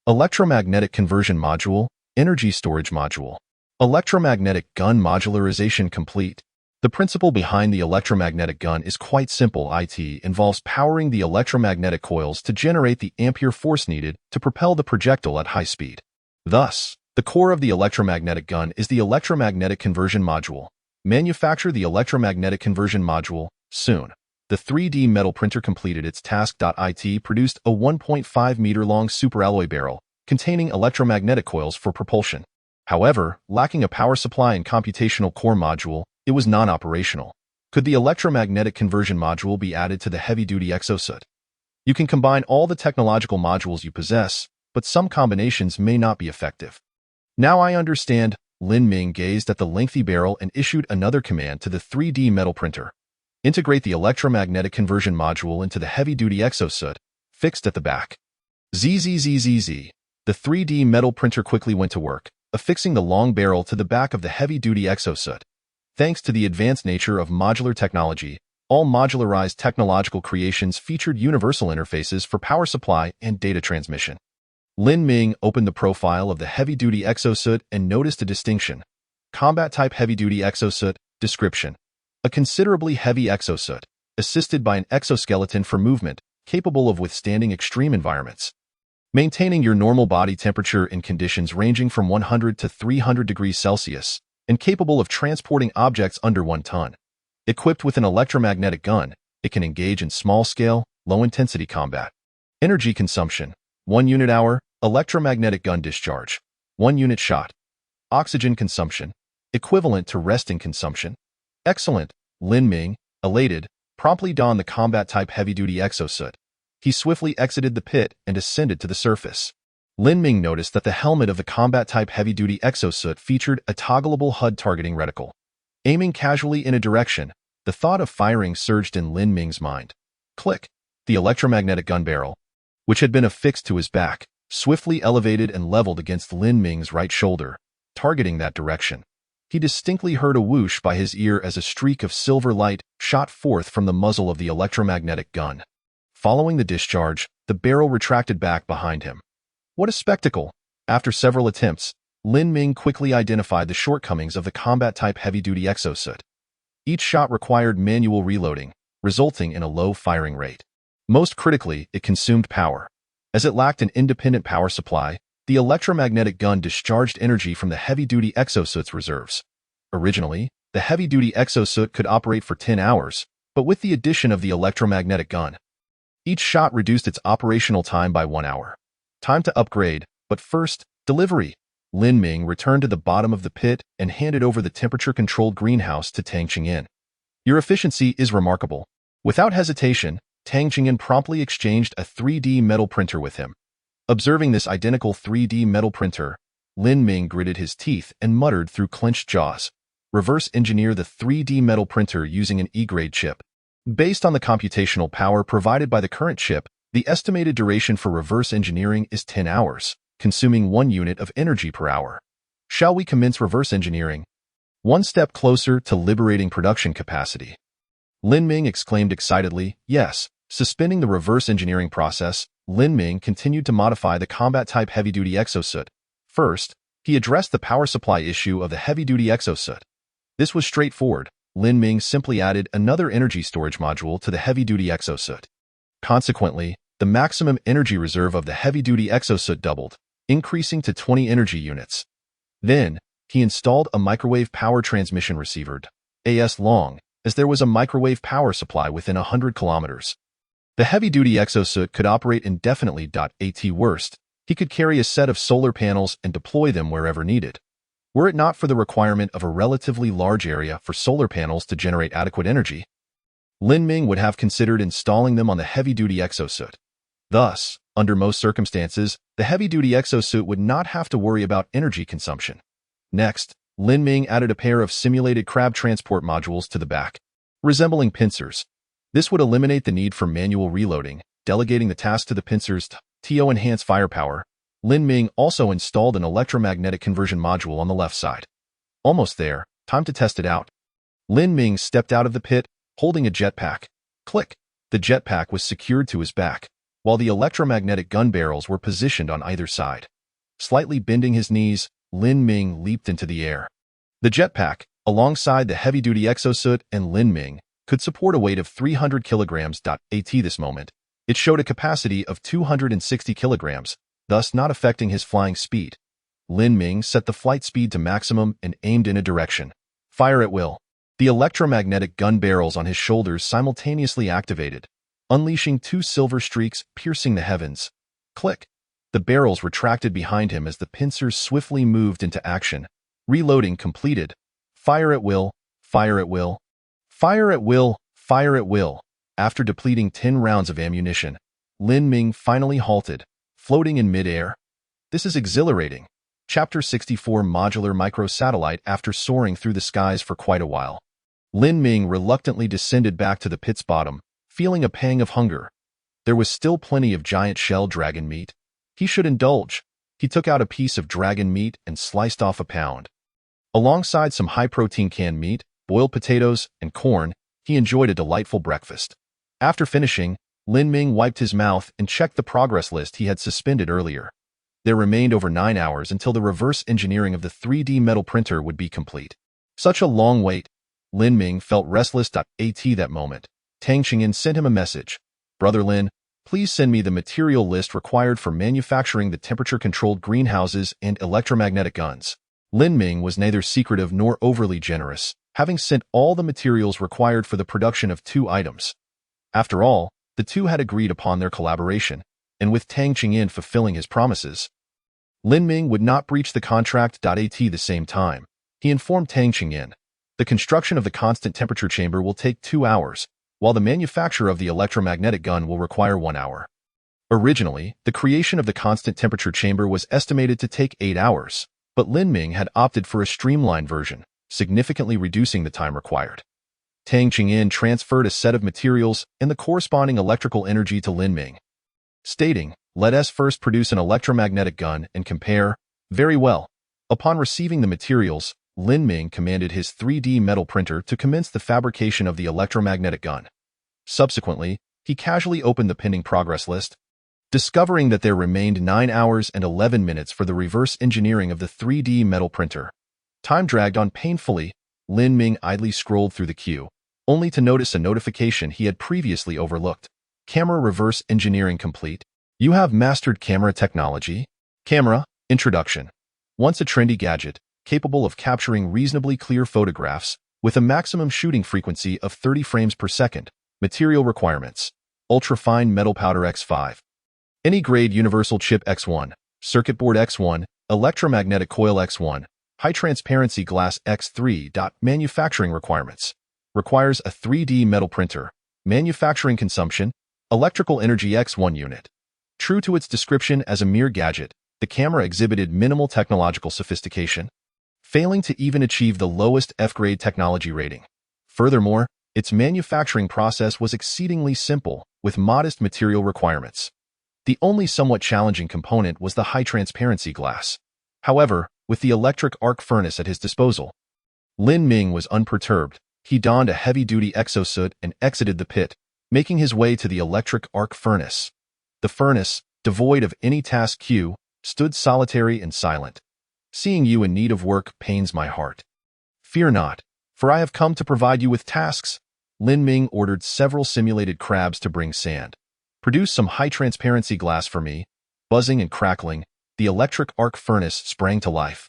electromagnetic conversion module, energy storage module. Electromagnetic gun modularization complete. The principle behind the electromagnetic gun is quite simple. It involves powering the electromagnetic coils to generate the ampere force needed to propel the projectile at high speed. Thus, the core of the electromagnetic gun is the electromagnetic conversion module. Manufacture the electromagnetic conversion module soon. The 3D metal printer completed its task. It produced a 1.5-meter-long superalloy barrel containing electromagnetic coils for propulsion. However, lacking a power supply and computational core module, it was non-operational. Could the electromagnetic conversion module be added to the heavy-duty exosuit? You can combine all the technological modules you possess, but some combinations may not be effective. Now I understand. Lin Ming gazed at the lengthy barrel and issued another command to the 3D metal printer. Integrate the electromagnetic conversion module into the heavy-duty exosuit, fixed at the back. ZZZZZ. The 3D metal printer quickly went to work, affixing the long barrel to the back of the heavy-duty exosuit. Thanks to the advanced nature of modular technology, all modularized technological creations featured universal interfaces for power supply and data transmission. Lin Ming opened the profile of the heavy-duty exosuit and noticed a distinction. Combat-type heavy-duty exosuit. Description. A considerably heavy exosuit, assisted by an exoskeleton for movement, capable of withstanding extreme environments. Maintaining your normal body temperature in conditions ranging from 100 to 300 degrees Celsius, and capable of transporting objects under 1 ton. Equipped with an electromagnetic gun, it can engage in small-scale, low-intensity combat. Energy consumption. 1 unit hour, electromagnetic gun discharge. 1 unit shot. Oxygen consumption. Equivalent to resting consumption. Excellent. Lin Ming, elated, promptly donned the combat-type heavy-duty exosuit. He swiftly exited the pit and ascended to the surface. Lin Ming noticed that the helmet of the combat-type heavy-duty exosuit featured a toggleable HUD targeting reticle. Aiming casually in a direction, the thought of firing surged in Lin Ming's mind. Click. The electromagnetic gun barrel, which had been affixed to his back, swiftly elevated and leveled against Lin Ming's right shoulder, targeting that direction. He distinctly heard a whoosh by his ear as a streak of silver light shot forth from the muzzle of the electromagnetic gun. Following the discharge, the barrel retracted back behind him. What a spectacle! After several attempts, Lin Ming quickly identified the shortcomings of the combat-type heavy-duty exosuit. Each shot required manual reloading, resulting in a low firing rate. Most critically, it consumed power. As it lacked an independent power supply, the electromagnetic gun discharged energy from the heavy-duty exosuit's reserves. Originally, the heavy-duty exosuit could operate for 10 hours, but with the addition of the electromagnetic gun, each shot reduced its operational time by 1 hour. Time to upgrade, but first, delivery. Lin Ming returned to the bottom of the pit and handed over the temperature-controlled greenhouse to Tang Qingyan. Your efficiency is remarkable. Without hesitation, Tang Qingyan promptly exchanged a 3D metal printer with him. Observing this identical 3D metal printer, Lin Ming gritted his teeth and muttered through clenched jaws. Reverse engineer the 3D metal printer using an E-grade chip. Based on the computational power provided by the current chip, the estimated duration for reverse engineering is 10 hours, consuming 1 unit of energy per hour. Shall we commence reverse engineering? One step closer to liberating production capacity. Lin Ming exclaimed excitedly, yes. Suspending the reverse engineering process, Lin Ming continued to modify the combat-type heavy-duty exosuit. First, he addressed the power supply issue of the heavy-duty exosuit. This was straightforward. Lin Ming simply added another energy storage module to the heavy-duty exosuit. Consequently, the maximum energy reserve of the heavy-duty exosuit doubled, increasing to 20 energy units. Then, he installed a microwave power transmission receiver, as long as there was a microwave power supply within 100 kilometers. The heavy-duty exosuit could operate indefinitely. At worst, he could carry a set of solar panels and deploy them wherever needed. Were it not for the requirement of a relatively large area for solar panels to generate adequate energy, Lin Ming would have considered installing them on the heavy-duty exosuit. Thus, under most circumstances, the heavy-duty exosuit would not have to worry about energy consumption. Next, Lin Ming added a pair of simulated crab transport modules to the back, resembling pincers. This would eliminate the need for manual reloading, delegating the task to the pincers to enhance firepower. Lin Ming also installed an electromagnetic conversion module on the left side. Almost there, time to test it out. Lin Ming stepped out of the pit, holding a jetpack. Click! The jetpack was secured to his back, while the electromagnetic gun barrels were positioned on either side. Slightly bending his knees, Lin Ming leaped into the air. The jetpack, alongside the heavy-duty exosuit and Lin Ming, could support a weight of 300 kilograms. At this moment, it showed a capacity of 260 kilograms, thus not affecting his flying speed. Lin Ming set the flight speed to maximum and aimed in a direction. Fire at will. The electromagnetic gun barrels on his shoulders simultaneously activated, unleashing 2 silver streaks piercing the heavens. Click! The barrels retracted behind him as the pincers swiftly moved into action. Reloading completed. Fire at will. Fire at will. Fire at will. Fire at will. After depleting 10 rounds of ammunition, Lin Ming finally halted, floating in mid-air. This is exhilarating. Chapter 64 Modular Microsatellite. After soaring through the skies for quite a while, Lin Ming reluctantly descended back to the pit's bottom, feeling a pang of hunger. There was still plenty of giant shell dragon meat. He should indulge. He took out a piece of dragon meat and sliced off a pound. Alongside some high-protein canned meat, boiled potatoes, and corn, he enjoyed a delightful breakfast. After finishing, Lin Ming wiped his mouth and checked the progress list he had suspended earlier. There remained over 9 hours until the reverse engineering of the 3D metal printer would be complete. Such a long wait. Lin Ming felt restless. At that moment, Tang Qingyan sent him a message. Brother Lin, please send me the material list required for manufacturing the temperature-controlled greenhouses and electromagnetic guns. Lin Ming was neither secretive nor overly generous, having sent all the materials required for the production of 2 items. After all, the two had agreed upon their collaboration, and with Tang Qingyan fulfilling his promises, Lin Ming would not breach the contract. At the same time, he informed Tang Qingyan, the construction of the constant temperature chamber will take 2 hours, while the manufacture of the electromagnetic gun will require 1 hour. Originally, the creation of the constant temperature chamber was estimated to take 8 hours, but Lin Ming had opted for a streamlined version, significantly reducing the time required. Tang Qingyan transferred a set of materials and the corresponding electrical energy to Lin Ming, stating, "Let us first produce an electromagnetic gun and compare." Very well. Upon receiving the materials, Lin Ming commanded his 3D metal printer to commence the fabrication of the electromagnetic gun. Subsequently, he casually opened the pending progress list, discovering that there remained 9 hours and 11 minutes for the reverse engineering of the 3D metal printer. Time dragged on painfully. Lin Ming idly scrolled through the queue, only to notice a notification he had previously overlooked. Camera reverse engineering complete. You have mastered camera technology. Camera, introduction. Once a trendy gadget, capable of capturing reasonably clear photographs, with a maximum shooting frequency of 30 frames per second. Material requirements. Ultra-fine metal powder X5. Any grade universal chip X1, circuit board X1, electromagnetic coil X1, high-transparency glass X3. Manufacturing requirements. Requires a 3D metal printer. Manufacturing consumption, Electrical Energy X1 Unit. True to its description as a mere gadget, the camera exhibited minimal technological sophistication, failing to even achieve the lowest F-grade technology rating. Furthermore, its manufacturing process was exceedingly simple, with modest material requirements. The only somewhat challenging component was the high-transparency glass. However, with the electric arc furnace at his disposal, Lin Ming was unperturbed. He donned a heavy-duty exosuit and exited the pit, making his way to the electric arc furnace. The furnace, devoid of any task queue, stood solitary and silent. Seeing you in need of work pains my heart. Fear not, for I have come to provide you with tasks. Lin Ming ordered several simulated crabs to bring sand. Produce some high-transparency glass for me. Buzzing and crackling, the electric arc furnace sprang to life.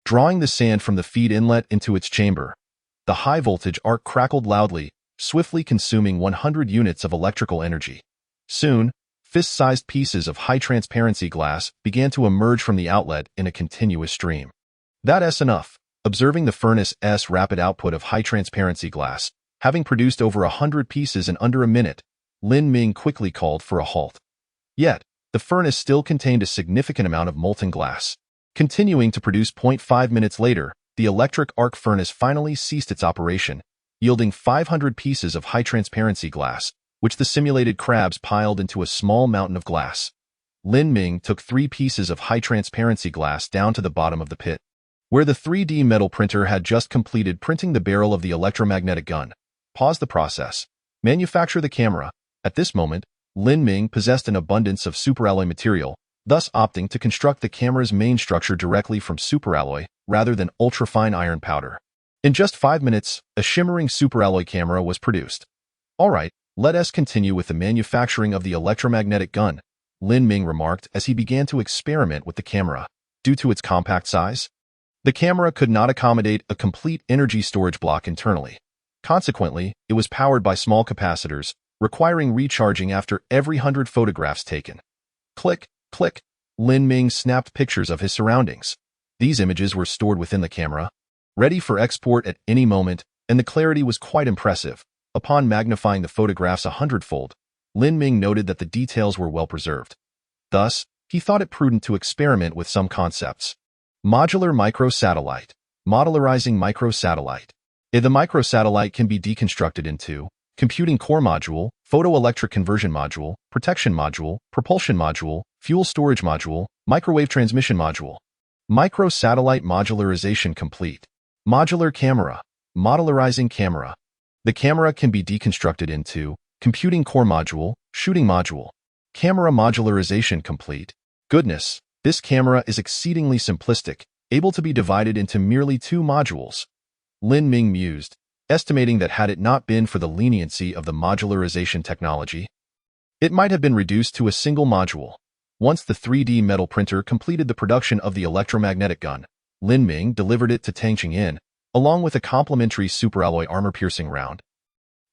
Drawing the sand from the feed inlet into its chamber, the high-voltage arc crackled loudly, swiftly consuming 100 units of electrical energy. Soon, fist-sized pieces of high-transparency glass began to emerge from the outlet in a continuous stream. That's enough. Observing the furnace's rapid output of high-transparency glass, having produced over 100 pieces in under a minute, Lin Ming quickly called for a halt. Yet, the furnace still contained a significant amount of molten glass. Continuing to produce 0.5 minutes later, the electric arc furnace finally ceased its operation, yielding 500 pieces of high-transparency glass, which the simulated crabs piled into a small mountain of glass. Lin Ming took 3 pieces of high-transparency glass down to the bottom of the pit, where the 3D metal printer had just completed printing the barrel of the electromagnetic gun. Pause the process. Manufacture the camera. At this moment, Lin Ming possessed an abundance of superalloy material, thus opting to construct the camera's main structure directly from superalloy rather than ultrafine iron powder. In just 5 minutes, a shimmering superalloy camera was produced. Alright, let us continue with the manufacturing of the electromagnetic gun, Lin Ming remarked as he began to experiment with the camera. Due to its compact size, the camera could not accommodate a complete energy storage block internally. Consequently, it was powered by small capacitors, requiring recharging after every 100 photographs taken. Click, click. Lin Ming snapped pictures of his surroundings. These images were stored within the camera, ready for export at any moment, and the clarity was quite impressive. Upon magnifying the photographs 100-fold, Lin Ming noted that the details were well preserved. Thus, he thought it prudent to experiment with some concepts. Modular microsatellite. Modularizing microsatellite. The microsatellite can be deconstructed into computing core module, photoelectric conversion module, protection module, propulsion module, fuel storage module, microwave transmission module. Microsatellite modularization complete. Modular camera. Modularizing camera. The camera can be deconstructed into computing core module, shooting module. Camera modularization complete. Goodness, this camera is exceedingly simplistic, able to be divided into merely 2 modules. Lin Ming mused, estimating that had it not been for the leniency of the modularization technology, it might have been reduced to a single module. Once the 3D metal printer completed the production of the electromagnetic gun, Lin Ming delivered it to Tang Qingyin, along with a complimentary superalloy armor-piercing round.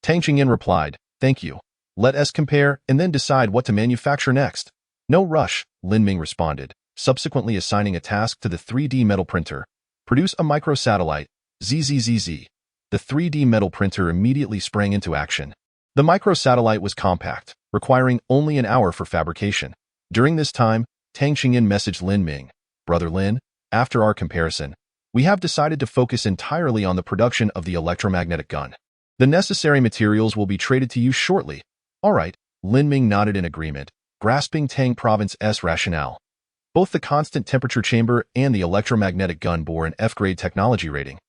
Tang Qingyin replied, "Thank you. Let us compare and then decide what to manufacture next." "No rush," Lin Ming responded, subsequently assigning a task to the 3D metal printer. "Produce a microsatellite, ZZZZ." The 3D metal printer immediately sprang into action. The microsatellite was compact, requiring only an hour for fabrication. During this time, Tang Qingyin messaged Lin Ming, "Brother Lin, after our comparison, we have decided to focus entirely on the production of the electromagnetic gun. The necessary materials will be traded to you shortly." "Alright," Lin Ming nodded in agreement, grasping Tang Province's rationale. Both the constant temperature chamber and the electromagnetic gun bore an F-grade technology rating.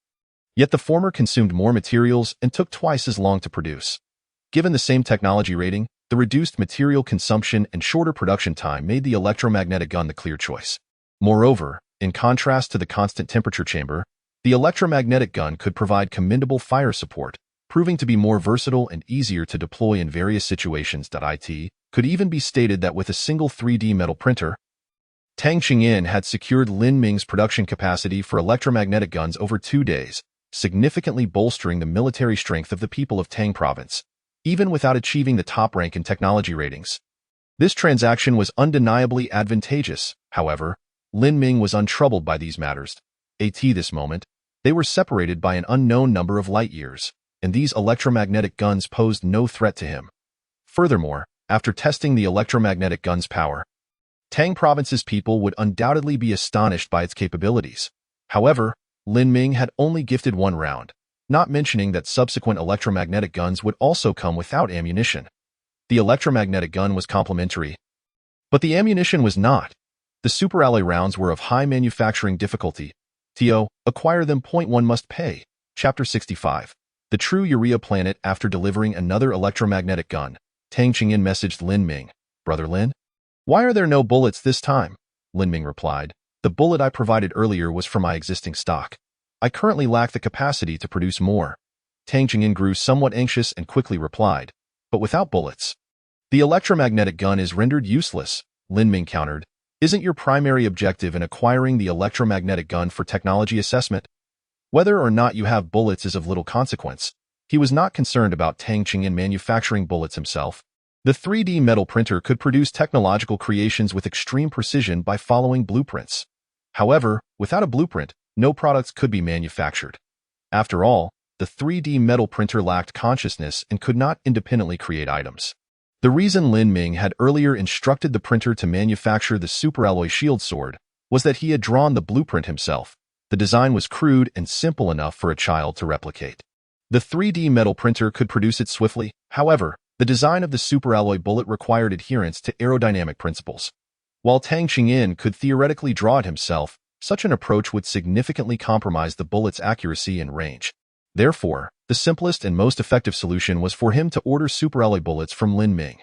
Yet the former consumed more materials and took twice as long to produce. Given the same technology rating, the reduced material consumption and shorter production time made the electromagnetic gun the clear choice. Moreover, in contrast to the constant temperature chamber, the electromagnetic gun could provide commendable fire support, proving to be more versatile and easier to deploy in various situations. It could even be stated that with a single 3D metal printer, Tang Qingyin had secured Lin Ming's production capacity for electromagnetic guns over 2 days, significantly bolstering the military strength of the people of Tang Province, even without achieving the top rank in technology ratings. This transaction was undeniably advantageous. However, Lin Ming was untroubled by these matters. At this moment, they were separated by an unknown number of light years, and these electromagnetic guns posed no threat to him. Furthermore, after testing the electromagnetic gun's power. Tang Province's people would undoubtedly be astonished by its capabilities. However, Lin Ming had only gifted one round, not mentioning that subsequent electromagnetic guns would also come without ammunition. The electromagnetic gun was complementary, but the ammunition was not. The superalloy rounds were of high manufacturing difficulty. To acquire them, .1 must pay. Chapter 65. The True Urea Planet. After delivering another electromagnetic gun, Tang Qingyan messaged Lin Ming. Brother Lin? Why are there no bullets this time? Lin Ming replied. The bullet I provided earlier was from my existing stock. I currently lack the capacity to produce more. Tang Qingyan grew somewhat anxious and quickly replied. But without bullets, the electromagnetic gun is rendered useless, Lin Ming countered. Isn't your primary objective in acquiring the electromagnetic gun for technology assessment? Whether or not you have bullets is of little consequence. He was not concerned about Tang Qingyan manufacturing bullets himself. The 3D metal printer could produce technological creations with extreme precision by following blueprints. However, without a blueprint, no products could be manufactured. After all, the 3D metal printer lacked consciousness and could not independently create items. The reason Lin Ming had earlier instructed the printer to manufacture the superalloy shield sword was that he had drawn the blueprint himself. The design was crude and simple enough for a child to replicate. The 3D metal printer could produce it swiftly. However, the design of the superalloy bullet required adherence to aerodynamic principles. While Tang Qingyan could theoretically draw it himself, such an approach would significantly compromise the bullet's accuracy and range. Therefore, the simplest and most effective solution was for him to order superalloy bullets from Lin Ming.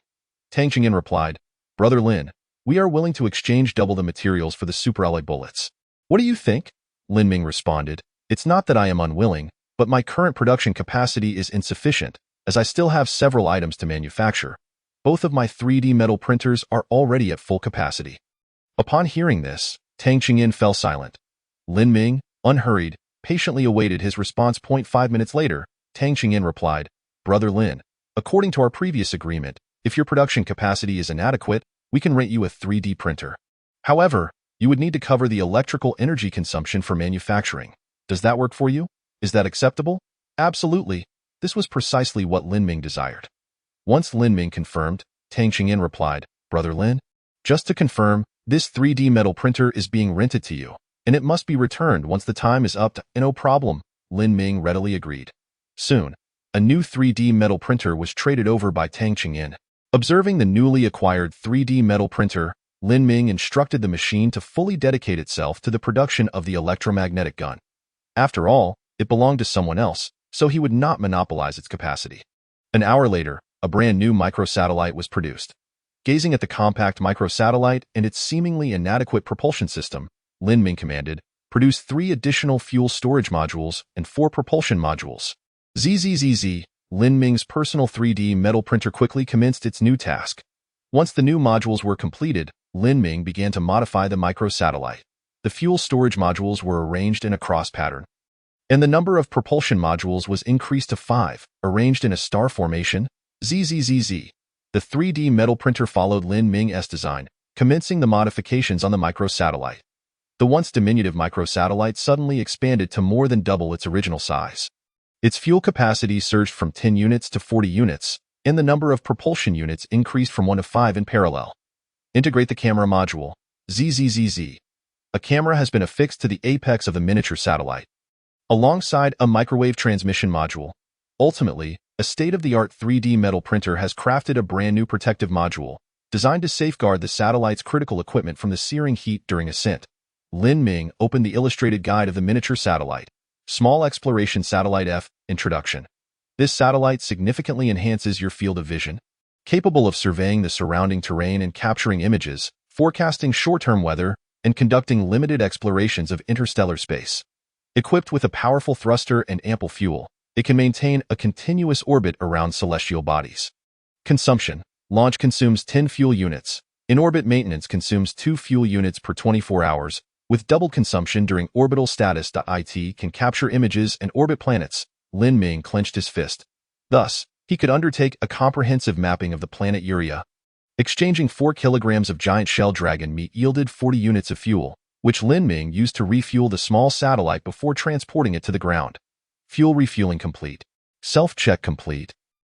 Tang Qingyan replied, Brother Lin, we are willing to exchange double the materials for the superalloy bullets. What do you think? Lin Ming responded, It's not that I am unwilling, but my current production capacity is insufficient, as I still have several items to manufacture. Both of my 3D metal printers are already at full capacity. Upon hearing this, Tang Qingyan fell silent. Lin Ming, unhurried, patiently awaited his response. 5 minutes later, Tang Qingyan replied, Brother Lin, according to our previous agreement, if your production capacity is inadequate, we can rent you a 3D printer. However, you would need to cover the electrical energy consumption for manufacturing. Does that work for you? Is that acceptable? Absolutely. This was precisely what Lin Ming desired. Once Lin Ming confirmed, Tang Qingyan replied, Brother Lin, just to confirm, this 3D metal printer is being rented to you, and it must be returned once the time is up. No problem, Lin Ming readily agreed. Soon, a new 3D metal printer was traded over by Tang Qingyan. Observing the newly acquired 3D metal printer, Lin Ming instructed the machine to fully dedicate itself to the production of the electromagnetic gun. After all, it belonged to someone else, so he would not monopolize its capacity. An hour later, a brand new microsatellite was produced. Gazing at the compact microsatellite and its seemingly inadequate propulsion system, Lin Ming commanded, produce 3 additional fuel storage modules and 4 propulsion modules. ZZZZ, Lin Ming's personal 3D metal printer quickly commenced its new task. Once the new modules were completed, Lin Ming began to modify the microsatellite. The fuel storage modules were arranged in a cross pattern, and the number of propulsion modules was increased to 5, arranged in a star formation. ZZZZ. The 3D metal printer followed Lin Ming's design, commencing the modifications on the microsatellite. The once diminutive microsatellite suddenly expanded to more than double its original size. Its fuel capacity surged from 10 units to 40 units, and the number of propulsion units increased from 1 to 5 in parallel. Integrate the camera module. ZZZZ. A camera has been affixed to the apex of the miniature satellite, alongside a microwave transmission module. Ultimately, a state-of-the-art 3D metal printer has crafted a brand new protective module, designed to safeguard the satellite's critical equipment from the searing heat during ascent. Lin Ming opened the illustrated guide of the miniature satellite. Small Exploration Satellite F. Introduction. This satellite significantly enhances your field of vision, capable of surveying the surrounding terrain and capturing images, forecasting short-term weather, and conducting limited explorations of interstellar space. Equipped with a powerful thruster and ample fuel, it can maintain a continuous orbit around celestial bodies. Consumption. Launch consumes 10 fuel units. In-orbit maintenance consumes 2 fuel units per 24 hours, with double consumption during orbital status. It can capture images and orbit planets. Lin Ming clenched his fist. Thus, he could undertake a comprehensive mapping of the planet Urea. Exchanging 4 kilograms of giant shell dragon meat yielded 40 units of fuel, which Lin Ming used to refuel the small satellite before transporting it to the ground. Fuel refueling complete. Self-check complete.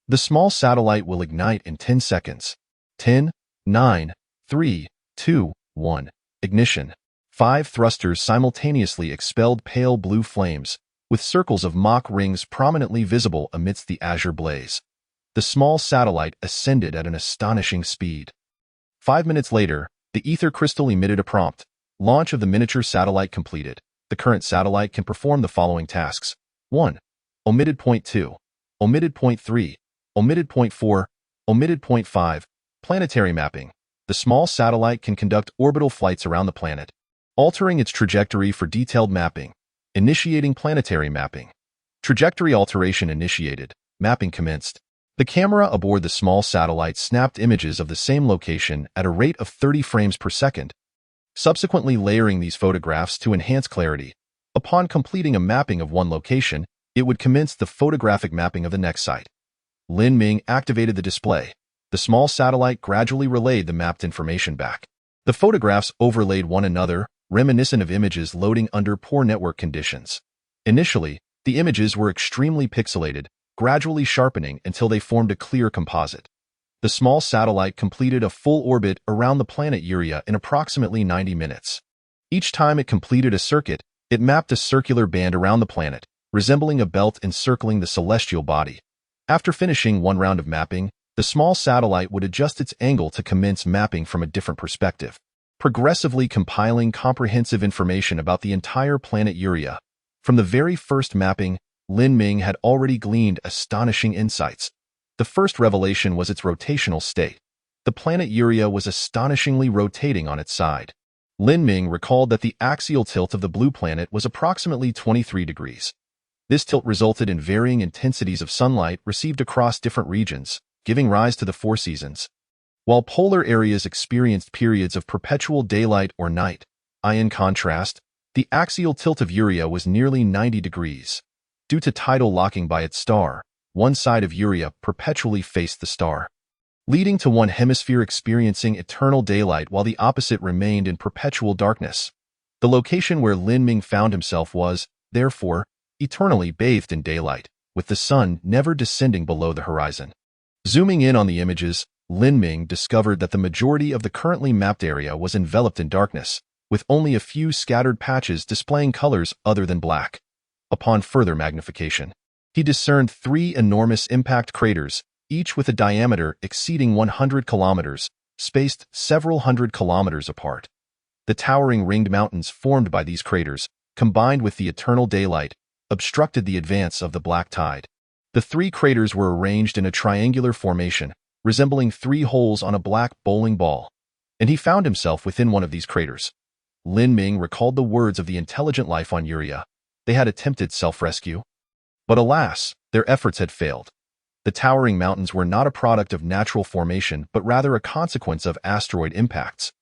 The small satellite will ignite in 10 seconds. 10, 9, 3, 2, 1. Ignition. 5 thrusters simultaneously expelled pale blue flames, with circles of Mach rings prominently visible amidst the azure blaze. The small satellite ascended at an astonishing speed. 5 minutes later, the ether crystal emitted a prompt. Launch of the miniature satellite completed. The current satellite can perform the following tasks. 1. Omitted point 2. Omitted point 3. Omitted point 4. Omitted point 5. Planetary mapping. The small satellite can conduct orbital flights around the planet, altering its trajectory for detailed mapping. Initiating planetary mapping. Trajectory alteration initiated. Mapping commenced. The camera aboard the small satellite snapped images of the same location at a rate of 30 frames per second, subsequently layering these photographs to enhance clarity. Upon completing a mapping of one location, it would commence the photographic mapping of the next site. Lin Ming activated the display. The small satellite gradually relayed the mapped information back. The photographs overlaid one another, reminiscent of images loading under poor network conditions. Initially, the images were extremely pixelated, gradually sharpening until they formed a clear composite. The small satellite completed a full orbit around the planet Uria in approximately 90 minutes. Each time it completed a circuit, it mapped a circular band around the planet, resembling a belt encircling the celestial body. After finishing one round of mapping, the small satellite would adjust its angle to commence mapping from a different perspective, progressively compiling comprehensive information about the entire planet Uria. From the very first mapping, Lin Ming had already gleaned astonishing insights. The first revelation was its rotational state. The planet Uria was astonishingly rotating on its side. Lin Ming recalled that the axial tilt of the blue planet was approximately 23 degrees. This tilt resulted in varying intensities of sunlight received across different regions, giving rise to the 4 seasons. While polar areas experienced periods of perpetual daylight or night, in contrast, the axial tilt of Uria was nearly 90 degrees. Due to tidal locking by its star, one side of Uria perpetually faced the star, leading to one hemisphere experiencing eternal daylight while the opposite remained in perpetual darkness. The location where Lin Ming found himself was, therefore, eternally bathed in daylight, with the sun never descending below the horizon. Zooming in on the images, Lin Ming discovered that the majority of the currently mapped area was enveloped in darkness, with only a few scattered patches displaying colors other than black. Upon further magnification, he discerned 3 enormous impact craters, each with a diameter exceeding 100 kilometers, spaced several hundred kilometers apart. The towering ringed mountains formed by these craters, combined with the eternal daylight, obstructed the advance of the black tide. The 3 craters were arranged in a triangular formation, resembling 3 holes on a black bowling ball, and he found himself within one of these craters. Lin Ming recalled the words of the intelligent life on Uria. They had attempted self-rescue, but alas, their efforts had failed. The towering mountains were not a product of natural formation, but rather a consequence of asteroid impacts.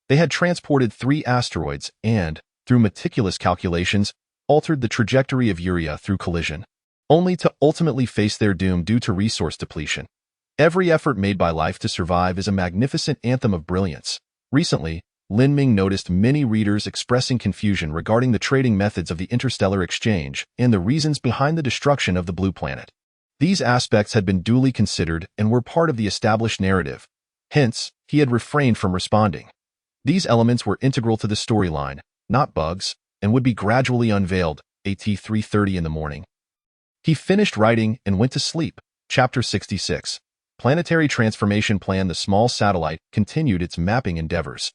They had transported 3 asteroids and, through meticulous calculations, altered the trajectory of Uria through collision, only to ultimately face their doom due to resource depletion. Every effort made by life to survive is a magnificent anthem of brilliance. Recently, Lin Ming noticed many readers expressing confusion regarding the trading methods of the interstellar exchange and the reasons behind the destruction of the blue planet. These aspects had been duly considered and were part of the established narrative. Hence, he had refrained from responding. These elements were integral to the storyline, not bugs, and would be gradually unveiled, at 3:30 in the morning. He finished writing and went to sleep. Chapter 66. Planetary Transformation Plan. The small satellite continued its mapping endeavors.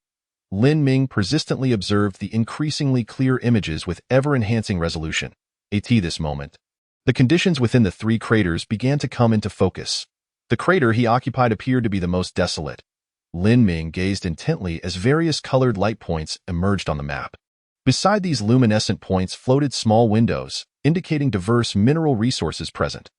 Lin Ming persistently observed the increasingly clear images with ever-enhancing resolution. At this moment, the conditions within the 3 craters began to come into focus. The crater he occupied appeared to be the most desolate. Lin Ming gazed intently as various colored light points emerged on the map. Beside these luminescent points floated small windows, indicating diverse mineral resources present.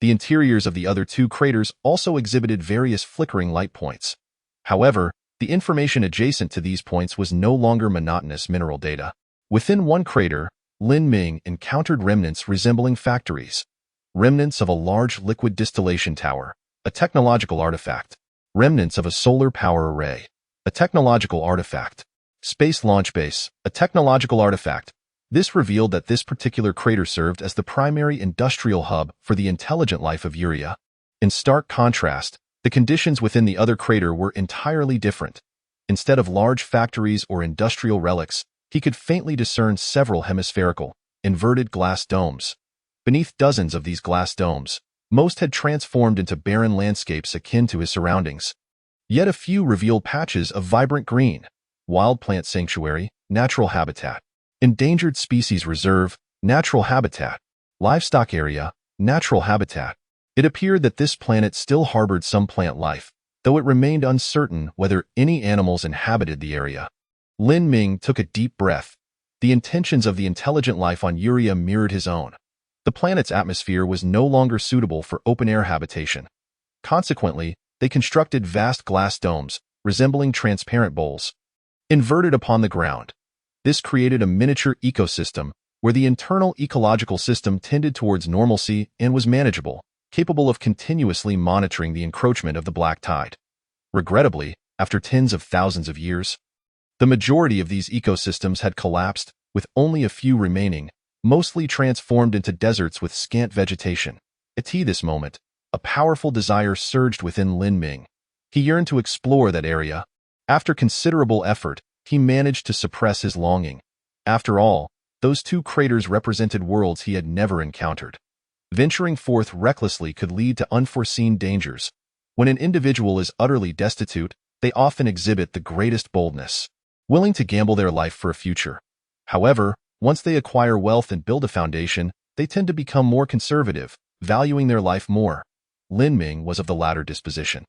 The interiors of the other 2 craters also exhibited various flickering light points. However, the information adjacent to these points was no longer monotonous mineral data. Within one crater, Lin Ming encountered remnants resembling factories. Remnants of a large liquid distillation tower, a technological artifact. Remnants of a solar power array, a technological artifact. Space launch base, a technological artifact. This revealed that this particular crater served as the primary industrial hub for the intelligent life of Uria. In stark contrast, The conditions within the other crater were entirely different. Instead of large factories or industrial relics, he could faintly discern several hemispherical, inverted glass domes. Beneath dozens of these glass domes, most had transformed into barren landscapes akin to his surroundings. Yet a few revealed patches of vibrant green: wild plant sanctuary, natural habitat; endangered species reserve, natural habitat; livestock area, natural habitat. It appeared that this planet still harbored some plant life, though it remained uncertain whether any animals inhabited the area. Lin Ming took a deep breath. The intentions of the intelligent life on Uria mirrored his own. The planet's atmosphere was no longer suitable for open-air habitation. Consequently, they constructed vast glass domes, resembling transparent bowls, inverted upon the ground. This created a miniature ecosystem where the internal ecological system tended towards normalcy and was manageable, capable of continuously monitoring the encroachment of the black tide. Regrettably, after tens of thousands of years, the majority of these ecosystems had collapsed, with only a few remaining, mostly transformed into deserts with scant vegetation. At this moment, a powerful desire surged within Lin Ming. He yearned to explore that area. After considerable effort, he managed to suppress his longing. After all, those two craters represented worlds he had never encountered. Venturing forth recklessly could lead to unforeseen dangers. When an individual is utterly destitute, they often exhibit the greatest boldness, willing to gamble their life for a future. However, once they acquire wealth and build a foundation, they tend to become more conservative, valuing their life more. Lin Ming was of the latter disposition.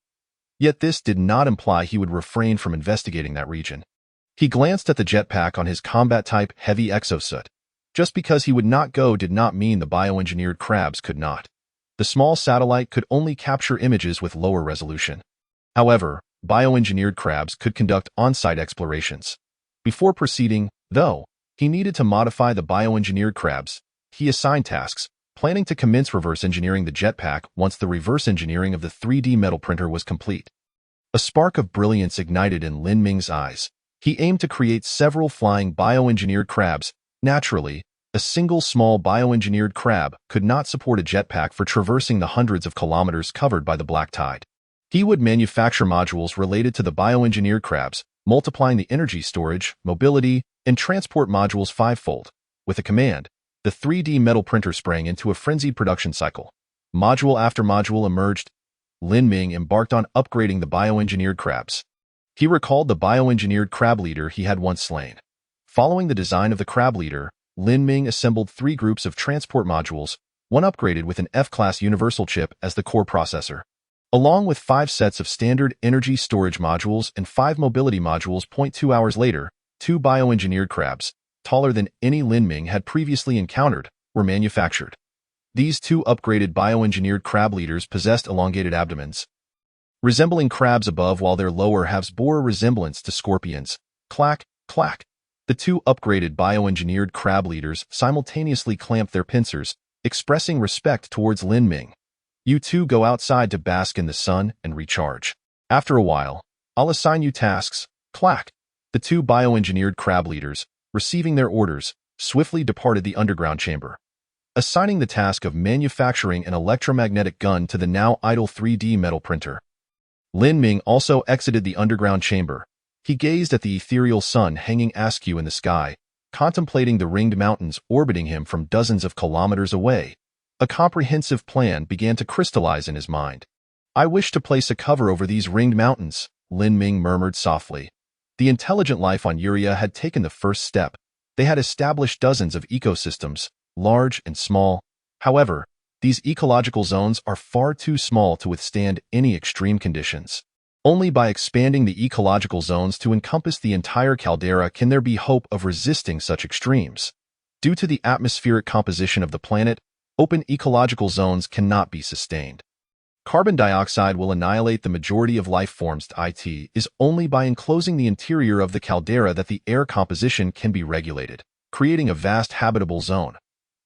Yet this did not imply he would refrain from investigating that region. He glanced at the jetpack on his combat-type heavy exosuit. Just because he would not go did not mean the bioengineered crabs could not. The small satellite could only capture images with lower resolution. However, bioengineered crabs could conduct on-site explorations. Before proceeding, though, he needed to modify the bioengineered crabs. He assigned tasks, planning to commence reverse engineering the jetpack once the reverse engineering of the 3D metal printer was complete. A spark of brilliance ignited in Lin Ming's eyes. He aimed to create several flying bioengineered crabs. Naturally, a single small bioengineered crab could not support a jetpack for traversing the hundreds of kilometers covered by the black tide. He would manufacture modules related to the bioengineered crabs, multiplying the energy storage, mobility, and transport modules fivefold. With a command, the 3D metal printer sprang into a frenzied production cycle. Module after module emerged. Lin Ming embarked on upgrading the bioengineered crabs. He recalled the bioengineered crab leader he had once slain. Following the design of the crab leader, Lin Ming assembled 3 groups of transport modules, one upgraded with an F-class universal chip as the core processor, along with 5 sets of standard energy storage modules and 5 mobility modules. 2 hours later, 2 bioengineered crabs, taller than any Lin Ming had previously encountered, were manufactured. These 2 upgraded bioengineered crab leaders possessed elongated abdomens, resembling crabs above, while their lower halves bore a resemblance to scorpions. Clack, clack. The 2 upgraded bioengineered crab leaders simultaneously clamped their pincers, expressing respect towards Lin Ming. You 2 go outside to bask in the sun and recharge. After a while, I'll assign you tasks. Clack. The 2 bioengineered crab leaders, receiving their orders, swiftly departed the underground chamber, assigning the task of manufacturing an electromagnetic gun to the now idle 3D metal printer. Lin Ming also exited the underground chamber. He gazed at the ethereal sun hanging askew in the sky, contemplating the ringed mountains orbiting him from dozens of kilometers away. A comprehensive plan began to crystallize in his mind. I wish to place a cover over these ringed mountains, Lin Ming murmured softly. The intelligent life on Uria had taken the first step. They had established dozens of ecosystems, large and small. However, these ecological zones are far too small to withstand any extreme conditions. Only by expanding the ecological zones to encompass the entire caldera can there be hope of resisting such extremes. Due to the atmospheric composition of the planet, open ecological zones cannot be sustained. Carbon dioxide will annihilate the majority of life forms. It is only by enclosing the interior of the caldera that the air composition can be regulated, creating a vast habitable zone.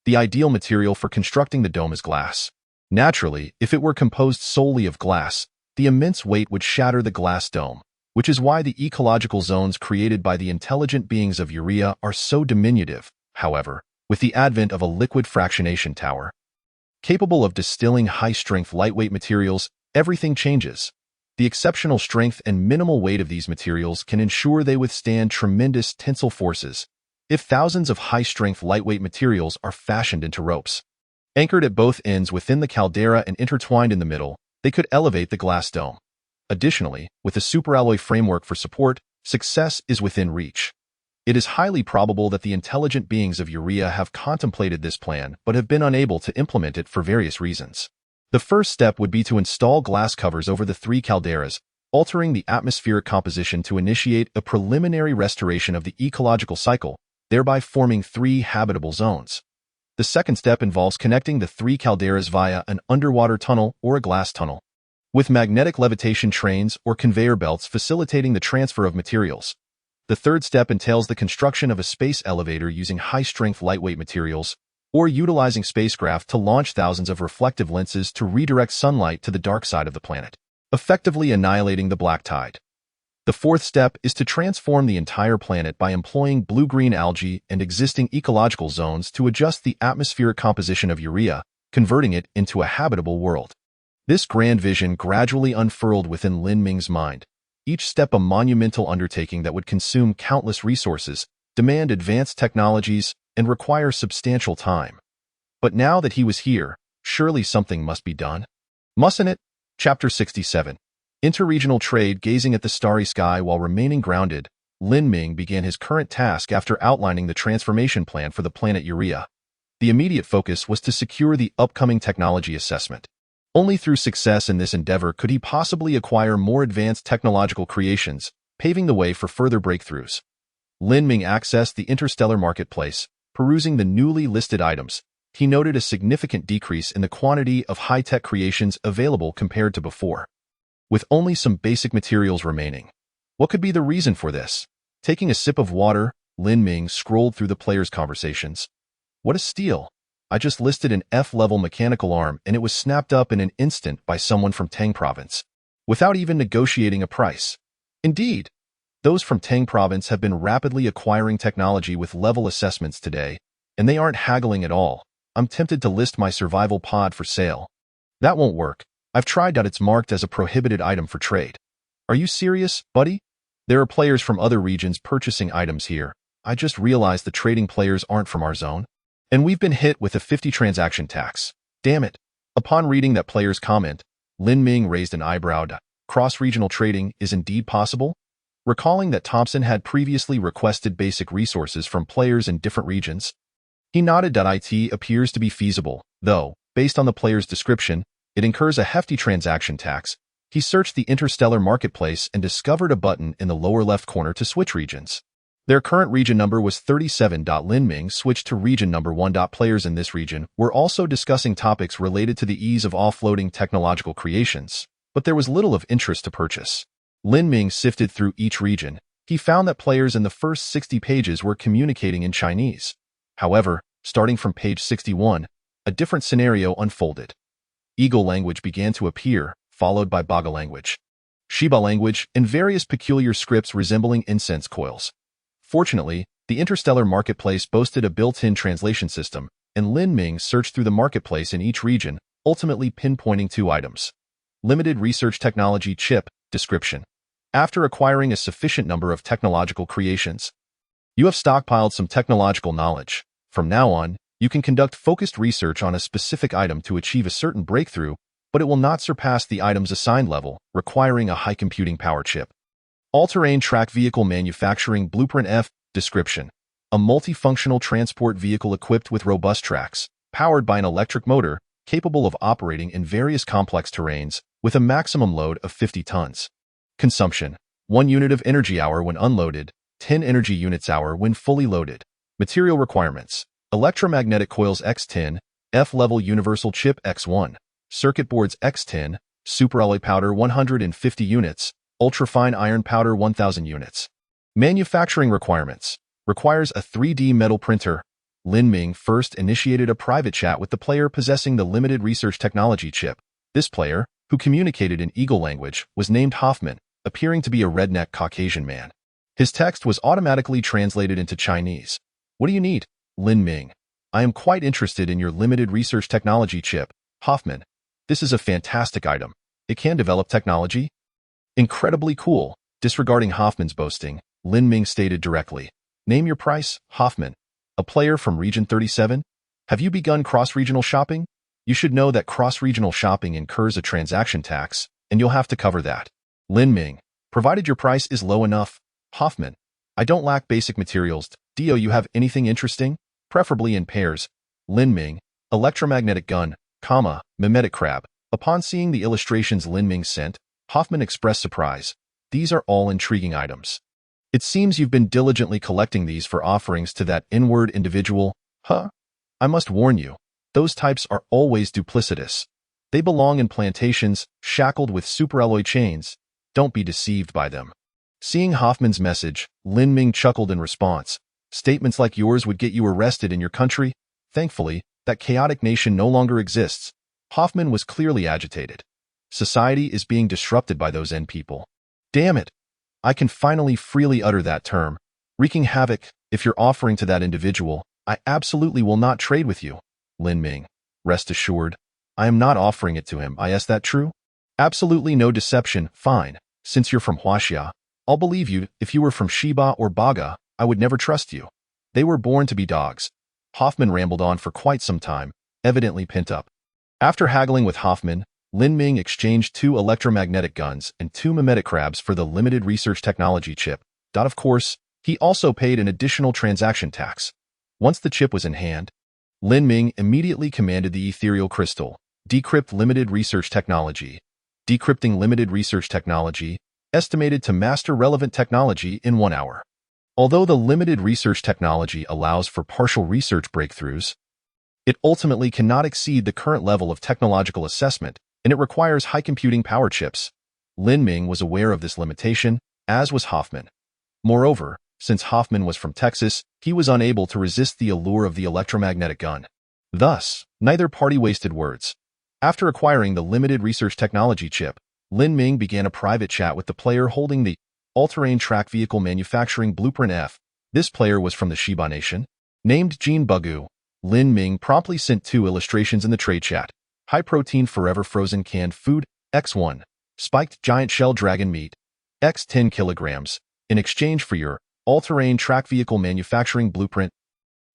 The ideal material for constructing the dome is glass. Naturally, if it were composed solely of glass, the immense weight would shatter the glass dome, which is why the ecological zones created by the intelligent beings of Uria are so diminutive. However, with the advent of a liquid fractionation tower, capable of distilling high-strength lightweight materials, everything changes. The exceptional strength and minimal weight of these materials can ensure they withstand tremendous tensile forces. If thousands of high-strength lightweight materials are fashioned into ropes, anchored at both ends within the caldera and intertwined in the middle, they could elevate the glass dome. Additionally, with a superalloy framework for support, success is within reach. It is highly probable that the intelligent beings of Urea have contemplated this plan but have been unable to implement it for various reasons. The first step would be to install glass covers over the 3 calderas, altering the atmospheric composition to initiate a preliminary restoration of the ecological cycle, thereby forming 3 habitable zones. The second step involves connecting the 3 calderas via an underwater tunnel or a glass tunnel, with magnetic levitation trains or conveyor belts facilitating the transfer of materials. The third step entails the construction of a space elevator using high-strength lightweight materials, or utilizing spacecraft to launch thousands of reflective lenses to redirect sunlight to the dark side of the planet, effectively annihilating the black tide. The fourth step is to transform the entire planet by employing blue-green algae and existing ecological zones to adjust the atmospheric composition of Urea, converting it into a habitable world. This grand vision gradually unfurled within Lin Ming's mind, each step a monumental undertaking that would consume countless resources, demand advanced technologies, and require substantial time. But now that he was here, surely something must be done. Mustn't it? Chapter 67. Interregional trade. Gazing at the starry sky while remaining grounded, Lin Ming began his current task after outlining the transformation plan for the planet Urea. The immediate focus was to secure the upcoming technology assessment. Only through success in this endeavor could he possibly acquire more advanced technological creations, paving the way for further breakthroughs. Lin Ming accessed the Interstellar marketplace. Perusing the newly listed items, he noted a significant decrease in the quantity of high-tech creations available compared to before, with only some basic materials remaining. What could be the reason for this? Taking a sip of water, Lin Ming scrolled through the players' conversations. What a steal! I just listed an F-level mechanical arm and it was snapped up in an instant by someone from Tang Province, without even negotiating a price. Indeed, those from Tang Province have been rapidly acquiring technology with level assessments today, and they aren't haggling at all. I'm tempted to list my survival pod for sale. That won't work. I've tried that. It's marked as a prohibited item for trade. Are you serious, buddy? There are players from other regions purchasing items here. I just realized the trading players aren't from our zone, and we've been hit with a 50 transaction tax. Damn it. Upon reading that player's comment, Lin Ming raised an eyebrow. Cross-regional trading is indeed possible? Recalling that Thompson had previously requested basic resources from players in different regions, he nodded that it appears to be feasible, though, based on the player's description, it incurs a hefty transaction tax. He searched the Interstellar marketplace and discovered a button in the lower left corner to switch regions. Their current region number was 37. Lin Ming switched to region number 1. Players in this region were also discussing topics related to the ease of offloading technological creations, but there was little of interest to purchase. Lin Ming sifted through each region. He found that players in the first 60 pages were communicating in Chinese. However, starting from page 61, a different scenario unfolded. Eagle language began to appear, followed by Baga language, Shiba language, and various peculiar scripts resembling incense coils. Fortunately, the Interstellar marketplace boasted a built-in translation system, and Lin Ming searched through the marketplace in each region, ultimately pinpointing 2 items. Limited Research Technology Chip. Description. After acquiring a sufficient number of technological creations, you have stockpiled some technological knowledge. From now on, you can conduct focused research on a specific item to achieve a certain breakthrough, but it will not surpass the item's assigned level, requiring a high computing power chip. All-terrain track vehicle manufacturing blueprint. F. Description. A multifunctional transport vehicle equipped with robust tracks, powered by an electric motor, capable of operating in various complex terrains, with a maximum load of 50 tons. Consumption. 1 unit of energy hour when unloaded, 10 energy units hour when fully loaded. Material requirements. Electromagnetic coils X10, F-level universal chip X1, circuit boards X10, superalloy powder 150 units, ultrafine iron powder 1000 units. Manufacturing requirements. Requires a 3D metal printer. Lin Ming first initiated a private chat with the player possessing the limited research technology chip. This player, who communicated in Eagle language, was named Hoffman, appearing to be a redneck Caucasian man. His text was automatically translated into Chinese. What do you need, Lin Ming? I am quite interested in your limited research technology chip, Hoffman. This is a fantastic item. It can develop technology. Incredibly cool. Disregarding Hoffman's boasting, Lin Ming stated directly, "Name your price, Hoffman. A player from Region 37? Have you begun cross-regional shopping? You should know that cross-regional shopping incurs a transaction tax, and you'll have to cover that." Lin Ming, provided your price is low enough. Hoffman, I don't lack basic materials. Do you have anything interesting? Preferably in pairs. Lin Ming, electromagnetic gun, mimetic crab. Upon seeing the illustrations Lin Ming sent, Hoffman expressed surprise. These are all intriguing items. It seems you've been diligently collecting these for offerings to that inward individual, huh? I must warn you, those types are always duplicitous. They belong in plantations, shackled with superalloy chains. Don't be deceived by them. Seeing Hoffman's message, Lin Ming chuckled in response. Statements like yours would get you arrested in your country. Thankfully, that chaotic nation no longer exists. Hoffman was clearly agitated. Society is being disrupted by those N people. Damn it! I can finally freely utter that term. Wreaking havoc, if you're offering to that individual, I absolutely will not trade with you. Lin Ming, rest assured, I am not offering it to him. Is that true? Absolutely no deception. Fine. Since you're from Huaxia, I'll believe you. If you were from Shiba or Baga, I would never trust you. They were born to be dogs. Hoffman rambled on for quite some time, evidently pent up. After haggling with Hoffman, Lin Ming exchanged 2 electromagnetic guns and 2 mimetic crabs for the limited research technology chip. Of course, he also paid an additional transaction tax. Once the chip was in hand, Lin Ming immediately commanded the ethereal crystal, decrypt limited research technology. Decrypting limited research technology, estimated to master relevant technology in 1 hour. Although the limited research technology allows for partial research breakthroughs, it ultimately cannot exceed the current level of technological assessment, and it requires high computing power chips. Lin Ming was aware of this limitation, as was Hoffman. Moreover, since Hoffman was from Texas, he was unable to resist the allure of the electromagnetic gun. Thus, neither party wasted words. After acquiring the limited research technology chip, Lin Ming began a private chat with the player holding the all-terrain track vehicle manufacturing blueprint F. This player was from the Shiba Nation. Named Jean Bugu, Lin Ming promptly sent 2 illustrations in the trade chat. High-protein forever frozen canned food, X1. Spiked giant shell dragon meat, X 10 kilograms, in exchange for your all-terrain track vehicle manufacturing blueprint.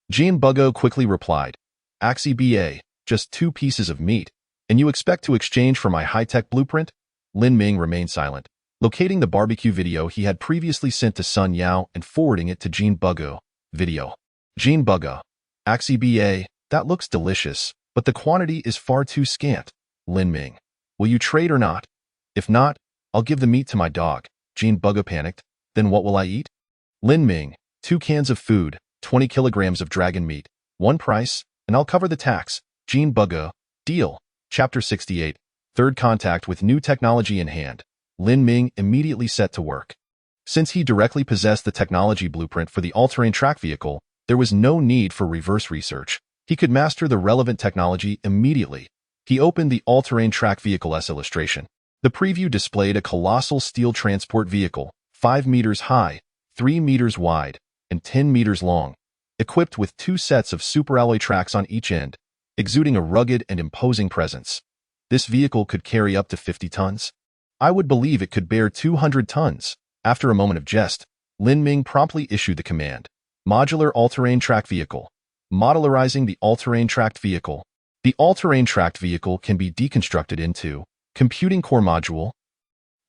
Jean Bugo quickly replied, Axie BA, just 2 pieces of meat, and you expect to exchange for my high-tech blueprint? Lin Ming remained silent, locating the barbecue video he had previously sent to Sun Yao and forwarding it to Jean Bugo. Video. Jean Bugo. Axie BA, that looks delicious, but the quantity is far too scant. Lin Ming. Will you trade or not? If not, I'll give the meat to my dog. Jean Bugo panicked. Then what will I eat? Lin Ming. 2 cans of food, 20 kilograms of dragon meat, 1 price, and I'll cover the tax. Jean Bugo. Deal. Chapter 68. Third contact with new technology in hand. Lin Ming immediately set to work. Since he directly possessed the technology blueprint for the all-terrain track vehicle, there was no need for reverse research. He could master the relevant technology immediately. He opened the all-terrain track vehicle's illustration. The preview displayed a colossal steel transport vehicle, 5 meters high, 3 meters wide, and 10 meters long, equipped with 2 sets of superalloy tracks on each end, exuding a rugged and imposing presence. This vehicle could carry up to 50 tons. I would believe it could bear 200 tons. After a moment of jest, Lin Ming promptly issued the command. Modular all-terrain track vehicle. Modularizing the all-terrain tracked vehicle. The all-terrain tracked vehicle can be deconstructed into computing core module,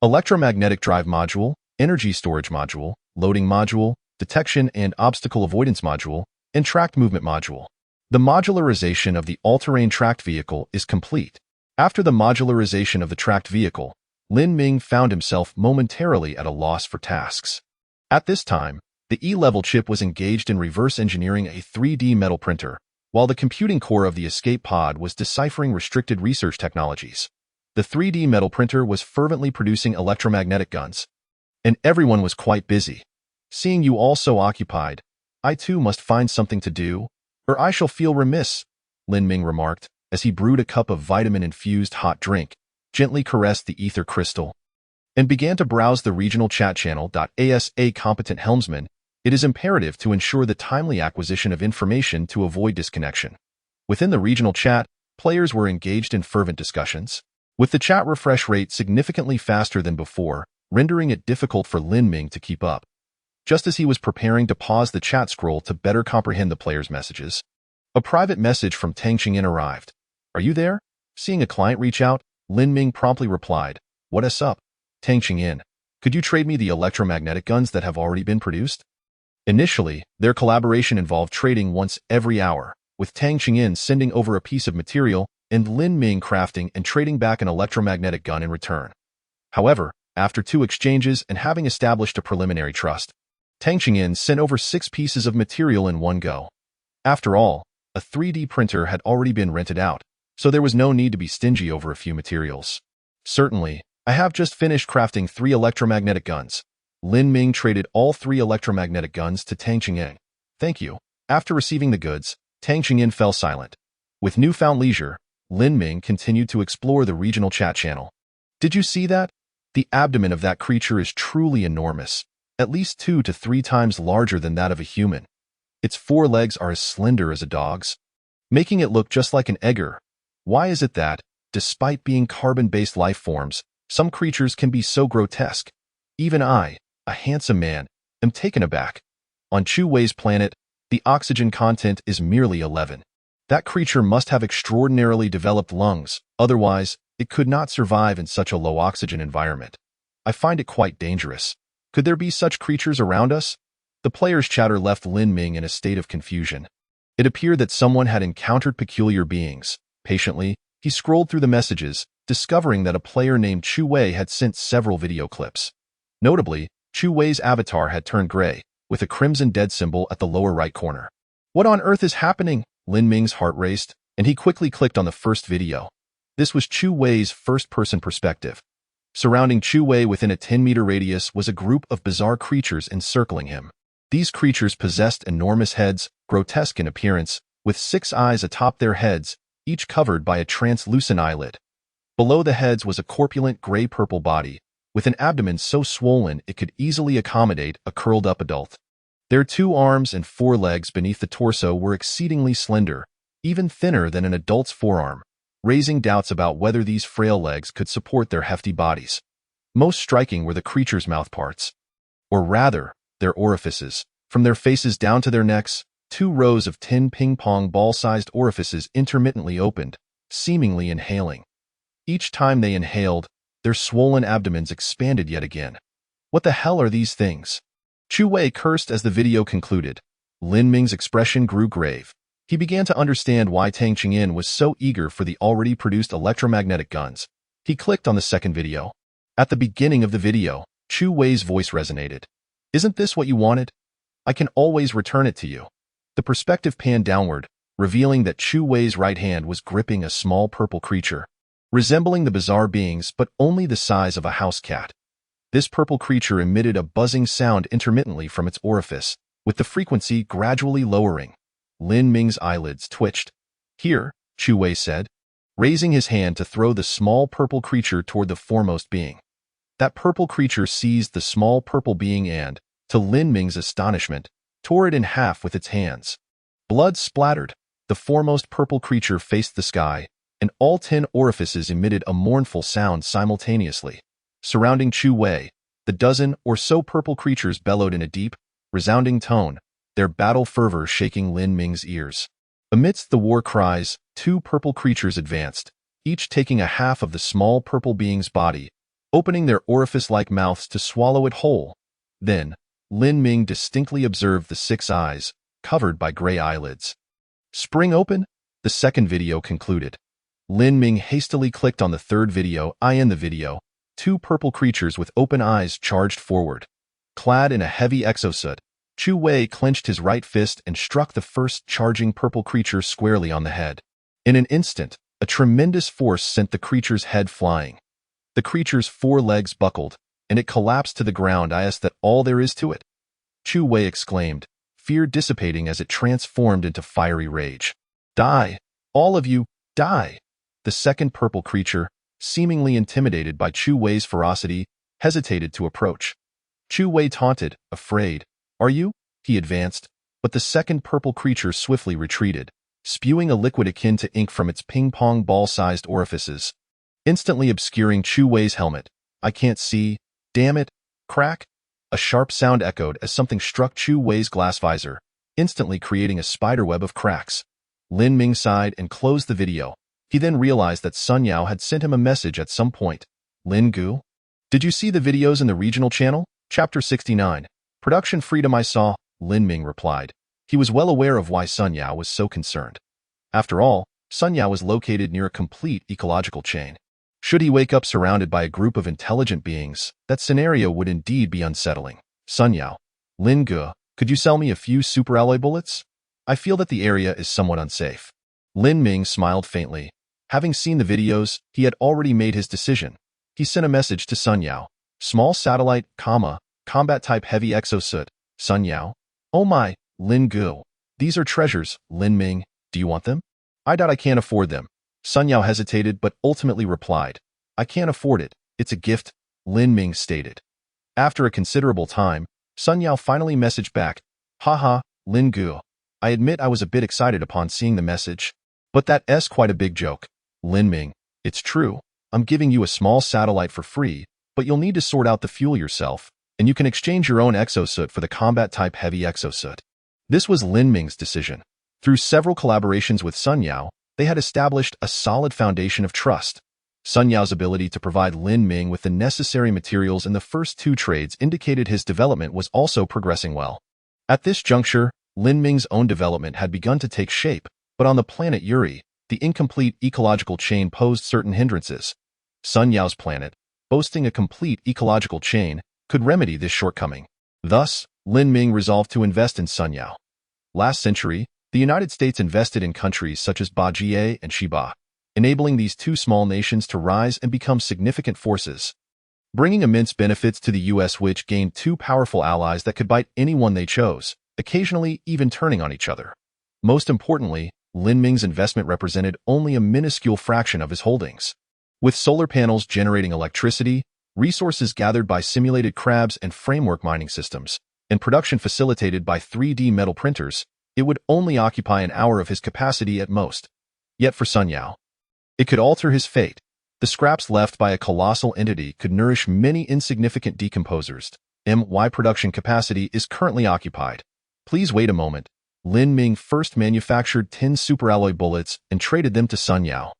electromagnetic drive module, energy storage module, loading module, detection and obstacle avoidance module, and tracked movement module. The modularization of the all-terrain tracked vehicle is complete. After the modularization of the tracked vehicle, Lin Ming found himself momentarily at a loss for tasks. At this time, the E-level chip was engaged in reverse engineering a 3D metal printer, while the computing core of the escape pod was deciphering restricted research technologies. The 3D metal printer was fervently producing electromagnetic guns, and everyone was quite busy. Seeing you all so occupied, I too must find something to do, or I shall feel remiss, Lin Ming remarked, as he brewed a cup of vitamin-infused hot drink, gently caressed the ether crystal, and began to browse the regional chat channel. As a competent helmsman, it is imperative to ensure the timely acquisition of information to avoid disconnection. Within the regional chat, players were engaged in fervent discussions. With the chat refresh rate significantly faster than before, rendering it difficult for Lin Ming to keep up. Just as he was preparing to pause the chat scroll to better comprehend the player's messages, a private message from Tang Qingyin arrived. "Are you there?" Seeing a client reach out, Lin Ming promptly replied, "What's up, Tang Qingyin? Could you trade me the electromagnetic guns that have already been produced?" Initially, their collaboration involved trading once every hour, with Tang Qingyin sending over a piece of material and Lin Ming crafting and trading back an electromagnetic gun in return. However, after 2 exchanges and having established a preliminary trust, Tang Qingyin sent over 6 pieces of material in one go. After all, a 3D printer had already been rented out, so there was no need to be stingy over a few materials. "Certainly, I have just finished crafting 3 electromagnetic guns." Lin Ming traded all 3 electromagnetic guns to Tang Qingyin. "Thank you." After receiving the goods, Tang Qingyin fell silent. With newfound leisure, Lin Ming continued to explore the regional chat channel. "Did you see that? The abdomen of that creature is truly enormous, at least 2 to 3 times larger than that of a human. Its 4 legs are as slender as a dog's, making it look just like an egger. Why is it that, despite being carbon-based life forms, some creatures can be so grotesque? Even I, a handsome man, am taken aback. On Chu Wei's planet, the oxygen content is merely 11. That creature must have extraordinarily developed lungs, otherwise, it could not survive in such a low oxygen environment. I find it quite dangerous. Could there be such creatures around us?" The player's chatter left Lin Ming in a state of confusion. It appeared that someone had encountered peculiar beings. Patiently, he scrolled through the messages, discovering that a player named Chu Wei had sent several video clips. Notably, Chu Wei's avatar had turned gray, with a crimson dead symbol at the lower right corner. "What on earth is happening?" Lin Ming's heart raced, and he quickly clicked on the first video. This was Chu Wei's first-person perspective. Surrounding Chu Wei within a 10-meter radius was a group of bizarre creatures encircling him. These creatures possessed enormous heads, grotesque in appearance, with 6 eyes atop their heads, each covered by a translucent eyelid. Below the heads was a corpulent gray-purple body, with an abdomen so swollen it could easily accommodate a curled-up adult. Their 2 arms and 4 legs beneath the torso were exceedingly slender, even thinner than an adult's forearm, raising doubts about whether these frail legs could support their hefty bodies. Most striking were the creature's mouthparts, or rather, their orifices. From their faces down to their necks, 2 rows of tin ping-pong ball-sized orifices intermittently opened, seemingly inhaling. Each time they inhaled, their swollen abdomens expanded yet again. "What the hell are these things?" Chu Wei cursed as the video concluded. Lin Ming's expression grew grave. He began to understand why Tang Qingyin was so eager for the already produced electromagnetic guns. He clicked on the second video. At the beginning of the video, Chu Wei's voice resonated. "Isn't this what you wanted? I can always return it to you." The perspective panned downward, revealing that Chu Wei's right hand was gripping a small purple creature, resembling the bizarre beings but only the size of a house cat. This purple creature emitted a buzzing sound intermittently from its orifice, with the frequency gradually lowering. Lin Ming's eyelids twitched. "Here," Chu Wei said, raising his hand to throw the small purple creature toward the foremost being. That purple creature seized the small purple being and, to Lin Ming's astonishment, tore it in half with its hands. Blood splattered. The foremost purple creature faced the sky, and all 10 orifices emitted a mournful sound simultaneously. Surrounding Chu Wei, the dozen or so purple creatures bellowed in a deep, resounding tone, their battle fervor shaking Lin Ming's ears. Amidst the war cries, 2 purple creatures advanced, each taking a half of the small purple being's body, opening their orifice-like mouths to swallow it whole. Then, Lin Ming distinctly observed the 6 eyes, covered by gray eyelids. "Spring open?" The second video concluded. Lin Ming hastily clicked on the third video. In the video, 2 purple creatures with open eyes charged forward. Clad in a heavy exosuit, Chu Wei clenched his right fist and struck the first charging purple creature squarely on the head. In an instant, a tremendous force sent the creature's head flying. The creature's 4 legs buckled, and it collapsed to the ground. "Is that all there is to it?" Chu Wei exclaimed, fear dissipating as it transformed into fiery rage. "Die! All of you, die!" The second purple creature, seemingly intimidated by Chu Wei's ferocity, hesitated to approach. Chu Wei taunted, "Afraid, are you?" He advanced, but the second purple creature swiftly retreated, spewing a liquid akin to ink from its ping-pong ball-sized orifices, instantly obscuring Chu Wei's helmet. "I can't see. Damn it! Crack! A sharp sound echoed as something struck Chu Wei's glass visor, instantly creating a spiderweb of cracks. Lin Ming sighed and closed the video. He then realized that Sun Yao had sent him a message at some point. Lin Gu? Did you see the videos in the regional channel? Chapter 69. Production freedom I saw, Lin Ming replied. He was well aware of why Sun Yao was so concerned. After all, Sun Yao was located near a complete ecological chain. Should he wake up surrounded by a group of intelligent beings, that scenario would indeed be unsettling. Sun Yao. Lin Gu, could you sell me a few superalloy bullets? I feel that the area is somewhat unsafe. Lin Ming smiled faintly. Having seen the videos, he had already made his decision. He sent a message to Sun Yao. Small satellite, combat-type heavy exosuit. Sun Yao. Oh my, Lin Gu. These are treasures, Lin Ming. Do you want them? I doubt I can't afford them. Sun Yao hesitated but ultimately replied. I can't afford it. It's a gift, Lin Ming stated. After a considerable time, Sun Yao finally messaged back. Haha, Lin Gu. I admit I was a bit excited upon seeing the message. But that's quite a big joke. Lin Ming. It's true. I'm giving you a small satellite for free, but you'll need to sort out the fuel yourself, and you can exchange your own exosuit for the combat-type heavy exosuit. This was Lin Ming's decision. Through several collaborations with Sun Yao, they had established a solid foundation of trust. Sun Yao's ability to provide Lin Ming with the necessary materials in the first two trades indicated his development was also progressing well. At this juncture, Lin Ming's own development had begun to take shape, but on the planet Yuri, the incomplete ecological chain posed certain hindrances. Sun Yao's planet, boasting a complete ecological chain, could remedy this shortcoming. Thus, Lin Ming resolved to invest in Sun Yao. Last century, the United States invested in countries such as Bajie and Shiba, enabling these two small nations to rise and become significant forces, bringing immense benefits to the U.S., which gained two powerful allies that could bite anyone they chose, occasionally even turning on each other. Most importantly, Lin Ming's investment represented only a minuscule fraction of his holdings. With solar panels generating electricity, resources gathered by simulated crabs and framework mining systems, and production facilitated by 3D metal printers, it would only occupy an hour of his capacity at most. Yet for Sun Yao, it could alter his fate. The scraps left by a colossal entity could nourish many insignificant decomposers. My production capacity is currently occupied. Please wait a moment. Lin Ming first manufactured 10 superalloy bullets and traded them to Sun Yao.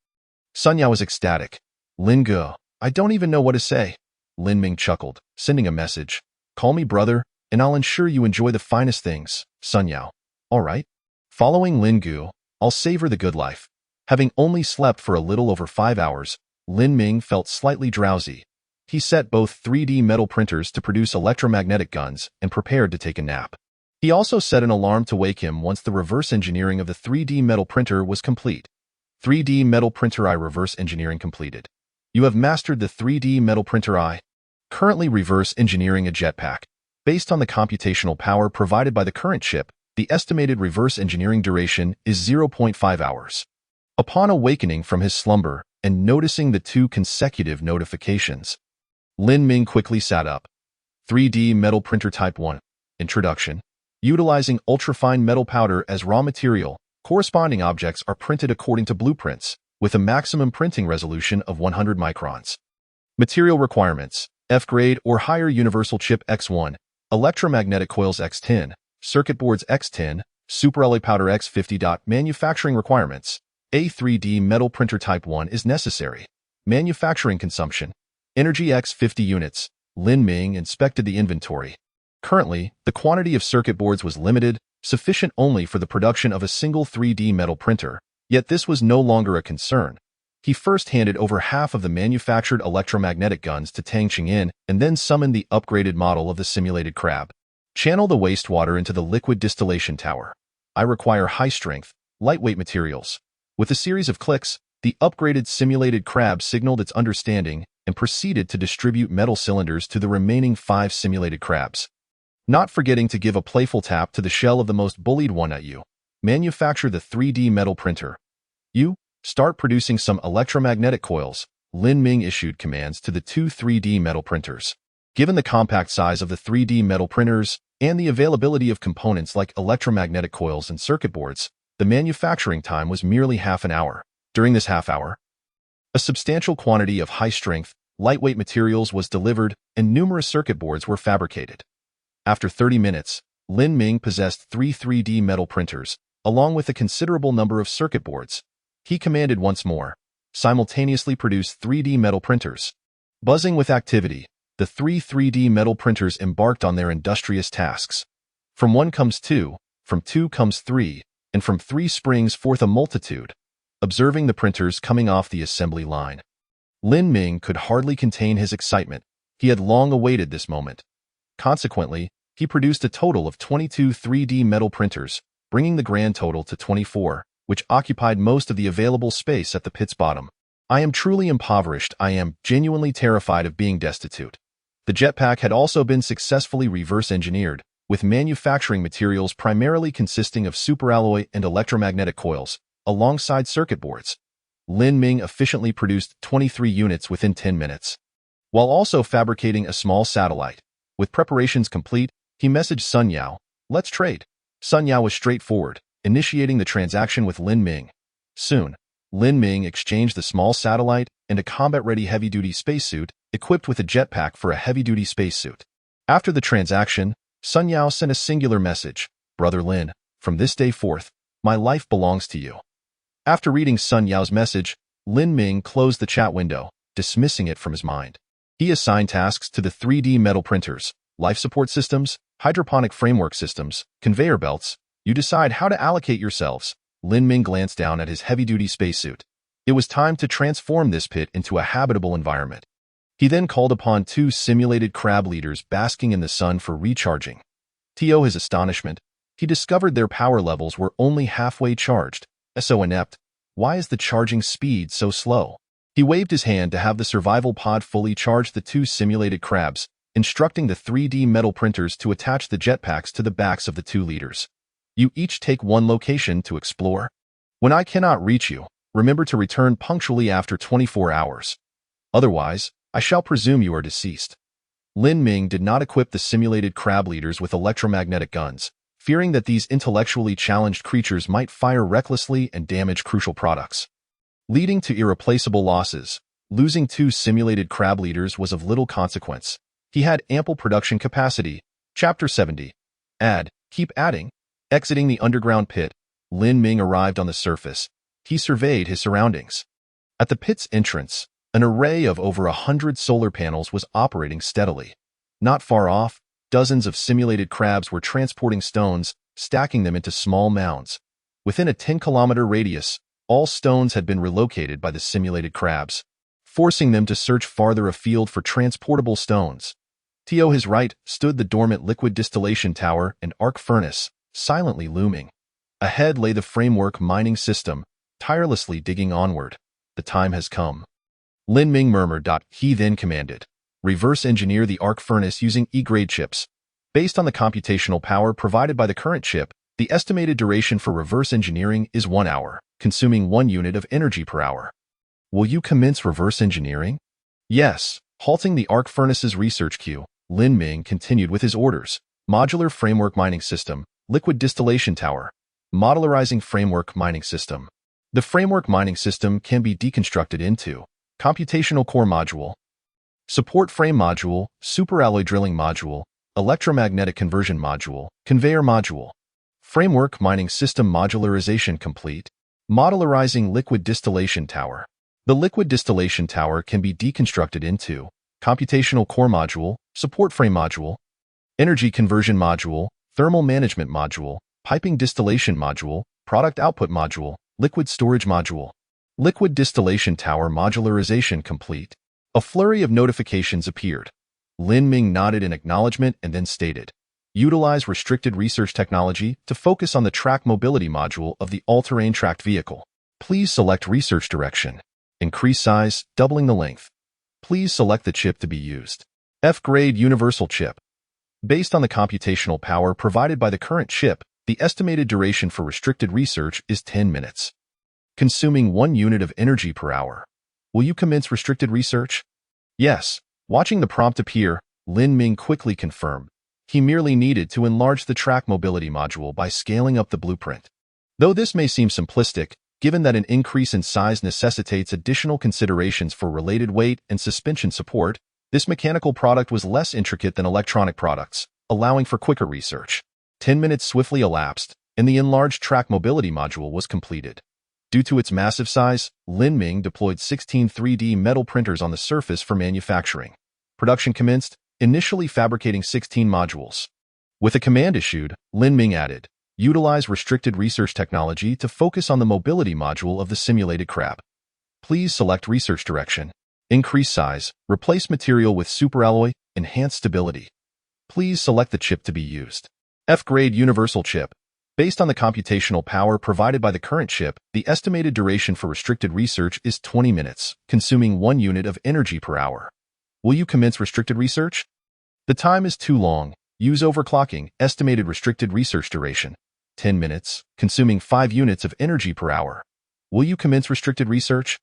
Sun Yao was ecstatic. Lin Gu, I don't even know what to say. Lin Ming chuckled, sending a message. Call me brother, and I'll ensure you enjoy the finest things, Sun Yao. All right. Following Lin Gu, I'll savor the good life. Having only slept for a little over 5 hours, Lin Ming felt slightly drowsy. He set both 3D metal printers to produce electromagnetic guns and prepared to take a nap. He also set an alarm to wake him once the reverse engineering of the 3D metal printer was complete. 3D metal printer I reverse engineering completed. You have mastered the 3D metal printer I. Currently reverse engineering a jetpack. Based on the computational power provided by the current chip, the estimated reverse engineering duration is 0.5 hours. Upon awakening from his slumber and noticing the 2 consecutive notifications, Lin Ming quickly sat up. 3D metal printer type 1. Introduction. Utilizing ultrafine metal powder as raw material, corresponding objects are printed according to blueprints, with a maximum printing resolution of 100 microns. Material requirements: F-grade or higher universal chip X1, electromagnetic coils X10, circuit boards X10, superalloy powder X50. Manufacturing requirements: A 3D metal printer type 1 is necessary. Manufacturing consumption: energy X50 units. Lin Ming inspected the inventory. Currently, the quantity of circuit boards was limited, sufficient only for the production of a single 3D metal printer, yet this was no longer a concern. He first handed over half of the manufactured electromagnetic guns to Tang Qingyin and then summoned the upgraded model of the simulated crab. Channel the wastewater into the liquid distillation tower. I require high-strength, lightweight materials. With a series of clicks, the upgraded simulated crab signaled its understanding and proceeded to distribute metal cylinders to the remaining 5 simulated crabs. Not forgetting to give a playful tap to the shell of the most bullied one at you. Manufacture the 3D metal printer. You, start producing some electromagnetic coils. Lin Ming issued commands to the 2 3D metal printers. Given the compact size of the 3D metal printers and the availability of components like electromagnetic coils and circuit boards, the manufacturing time was merely half an hour. During this half hour, a substantial quantity of high-strength, lightweight materials was delivered, and numerous circuit boards were fabricated. After 30 minutes, Lin Ming possessed 3D metal printers, along with a considerable number of circuit boards. He commanded once more, simultaneously produce 3D metal printers. Buzzing with activity, the 3D metal printers embarked on their industrious tasks. From one comes two, from two comes three, and from three springs forth a multitude. Observing the printers coming off the assembly line, Lin Ming could hardly contain his excitement. He had long awaited this moment. Consequently, he produced a total of 22 3D metal printers, bringing the grand total to 24, which occupied most of the available space at the pit's bottom. I am truly impoverished. I am genuinely terrified of being destitute. The jetpack had also been successfully reverse engineered, with manufacturing materials primarily consisting of superalloy and electromagnetic coils, alongside circuit boards. Lin Ming efficiently produced 23 units within 10 minutes. While also fabricating a small satellite. With preparations complete, he messaged Sun Yao, "Let's trade." Sun Yao was straightforward, initiating the transaction with Lin Ming. Soon, Lin Ming exchanged the small satellite and a combat-ready heavy-duty spacesuit equipped with a jetpack for a heavy-duty spacesuit. After the transaction, Sun Yao sent a singular message, "Brother Lin, from this day forth, my life belongs to you." After reading Sun Yao's message, Lin Ming closed the chat window, dismissing it from his mind. He assigned tasks to the 3D metal printers, life support systems, hydroponic framework systems, conveyor belts. You decide how to allocate yourselves. Lin Ming glanced down at his heavy-duty spacesuit. It was time to transform this pit into a habitable environment. He then called upon two simulated crab leaders basking in the sun for recharging. To his astonishment, he discovered their power levels were only halfway charged. So inept, why is the charging speed so slow? He waved his hand to have the survival pod fully charge the two simulated crabs, instructing the 3D metal printers to attach the jetpacks to the backs of the two leaders. You each take one location to explore. When I cannot reach you, remember to return punctually after 24 hours. Otherwise, I shall presume you are deceased. Lin Ming did not equip the simulated crab leaders with electromagnetic guns, fearing that these intellectually challenged creatures might fire recklessly and damage crucial products, leading to irreplaceable losses. Losing two simulated crab leaders was of little consequence. He had ample production capacity. Chapter 70. Add, keep adding. Exiting the underground pit, Lin Ming arrived on the surface. He surveyed his surroundings. At the pit's entrance, an array of over 100 solar panels was operating steadily. Not far off, dozens of simulated crabs were transporting stones, stacking them into small mounds. Within a 10-kilometer radius, all stones had been relocated by the simulated crabs, forcing them to search farther afield for transportable stones. To his right stood the dormant liquid distillation tower and arc furnace, silently looming. Ahead lay the framework mining system, tirelessly digging onward. The time has come. Lin Ming murmured. He then commanded, reverse engineer the arc furnace using E-grade chips. Based on the computational power provided by the current chip, the estimated duration for reverse engineering is 1 hour, consuming 1 unit of energy per hour. Will you commence reverse engineering? Yes. Halting the arc furnace's research queue, Lin Ming continued with his orders. Modular framework mining system, liquid distillation tower, modularizing framework mining system. The framework mining system can be deconstructed into computational core module, support frame module, superalloy drilling module, electromagnetic conversion module, conveyor module. Framework mining system modularization complete. Modularizing liquid distillation tower. The liquid distillation tower can be deconstructed into computational core module, support frame module, energy conversion module, thermal management module, piping distillation module, product output module, liquid storage module. Liquid distillation tower modularization complete. A flurry of notifications appeared. Lin Ming nodded in acknowledgement and then stated, utilize restricted research technology to focus on the track mobility module of the all-terrain tracked vehicle. Please select research direction. Increase size, doubling the length. Please select the chip to be used. F-grade universal chip. Based on the computational power provided by the current chip, the estimated duration for restricted research is 10 minutes. Consuming 1 unit of energy per hour. Will you commence restricted research? Yes. Watching the prompt appear, Lin Ming quickly confirmed. He merely needed to enlarge the track mobility module by scaling up the blueprint. Though this may seem simplistic, Given that an increase in size necessitates additional considerations for related weight and suspension support, this mechanical product was less intricate than electronic products, allowing for quicker research. 10 minutes swiftly elapsed, and the enlarged track mobility module was completed. Due to its massive size, Lin Ming deployed 16 3D metal printers on the surface for manufacturing. Production commenced, initially fabricating 16 modules. With a command issued, Lin Ming added, "Utilize restricted research technology to focus on the mobility module of the simulated crab. Please select research direction. Increase size, replace material with superalloy, enhance stability. Please select the chip to be used. F-grade universal chip. Based on the computational power provided by the current chip, the estimated duration for restricted research is 20 minutes, consuming 1 unit of energy per hour. Will you commence restricted research? The time is too long. Use overclocking. Estimated restricted research duration, 10 minutes, consuming 5 units of energy per hour. Will you commence restricted research?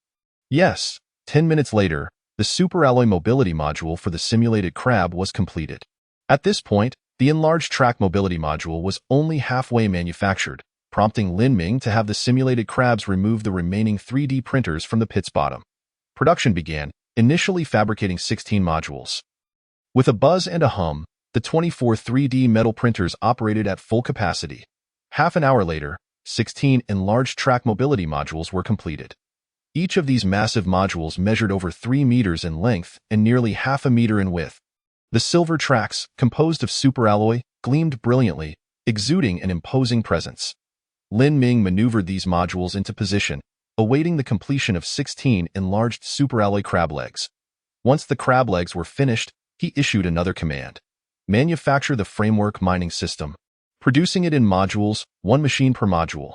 Yes. 10 minutes later, the superalloy mobility module for the simulated crab was completed. At this point, the enlarged track mobility module was only halfway manufactured, prompting Lin Ming to have the simulated crabs remove the remaining 3D printers from the pit's bottom. Production began, initially fabricating 16 modules. With a buzz and a hum, the 24 3D metal printers operated at full capacity. Half an hour later, 16 enlarged track mobility modules were completed. Each of these massive modules measured over 3 meters in length and nearly half a meter in width. The silver tracks, composed of superalloy, gleamed brilliantly, exuding an imposing presence. Lin Ming maneuvered these modules into position, awaiting the completion of 16 enlarged superalloy crab legs. Once the crab legs were finished, he issued another command. Manufacture the framework mining system, producing it in modules, 1 machine per module.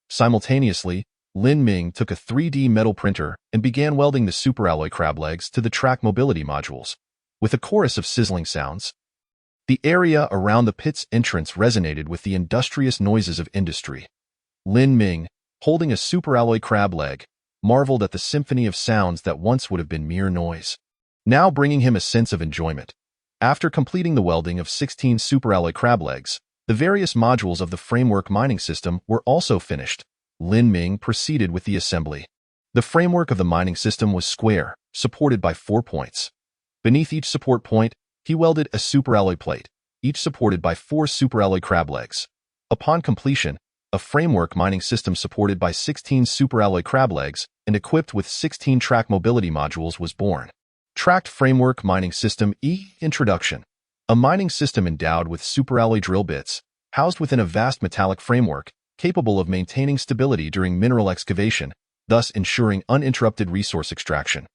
Simultaneously, Lin Ming took a 3D metal printer and began welding the superalloy crab legs to the track mobility modules. With a chorus of sizzling sounds, the area around the pit's entrance resonated with the industrious noises of industry. Lin Ming, holding a superalloy crab leg, marveled at the symphony of sounds that once would have been mere noise, now bringing him a sense of enjoyment. After completing the welding of 16 superalloy crab legs, the various modules of the framework mining system were also finished. Lin Ming proceeded with the assembly. The framework of the mining system was square, supported by 4 points. Beneath each support point, he welded a superalloy plate, each supported by 4 superalloy crab legs. Upon completion, a framework mining system supported by 16 superalloy crab legs and equipped with 16 track mobility modules was born. Tracked Framework Mining System Introduction. A mining system endowed with superalloy drill bits, housed within a vast metallic framework, capable of maintaining stability during mineral excavation, thus ensuring uninterrupted resource extraction.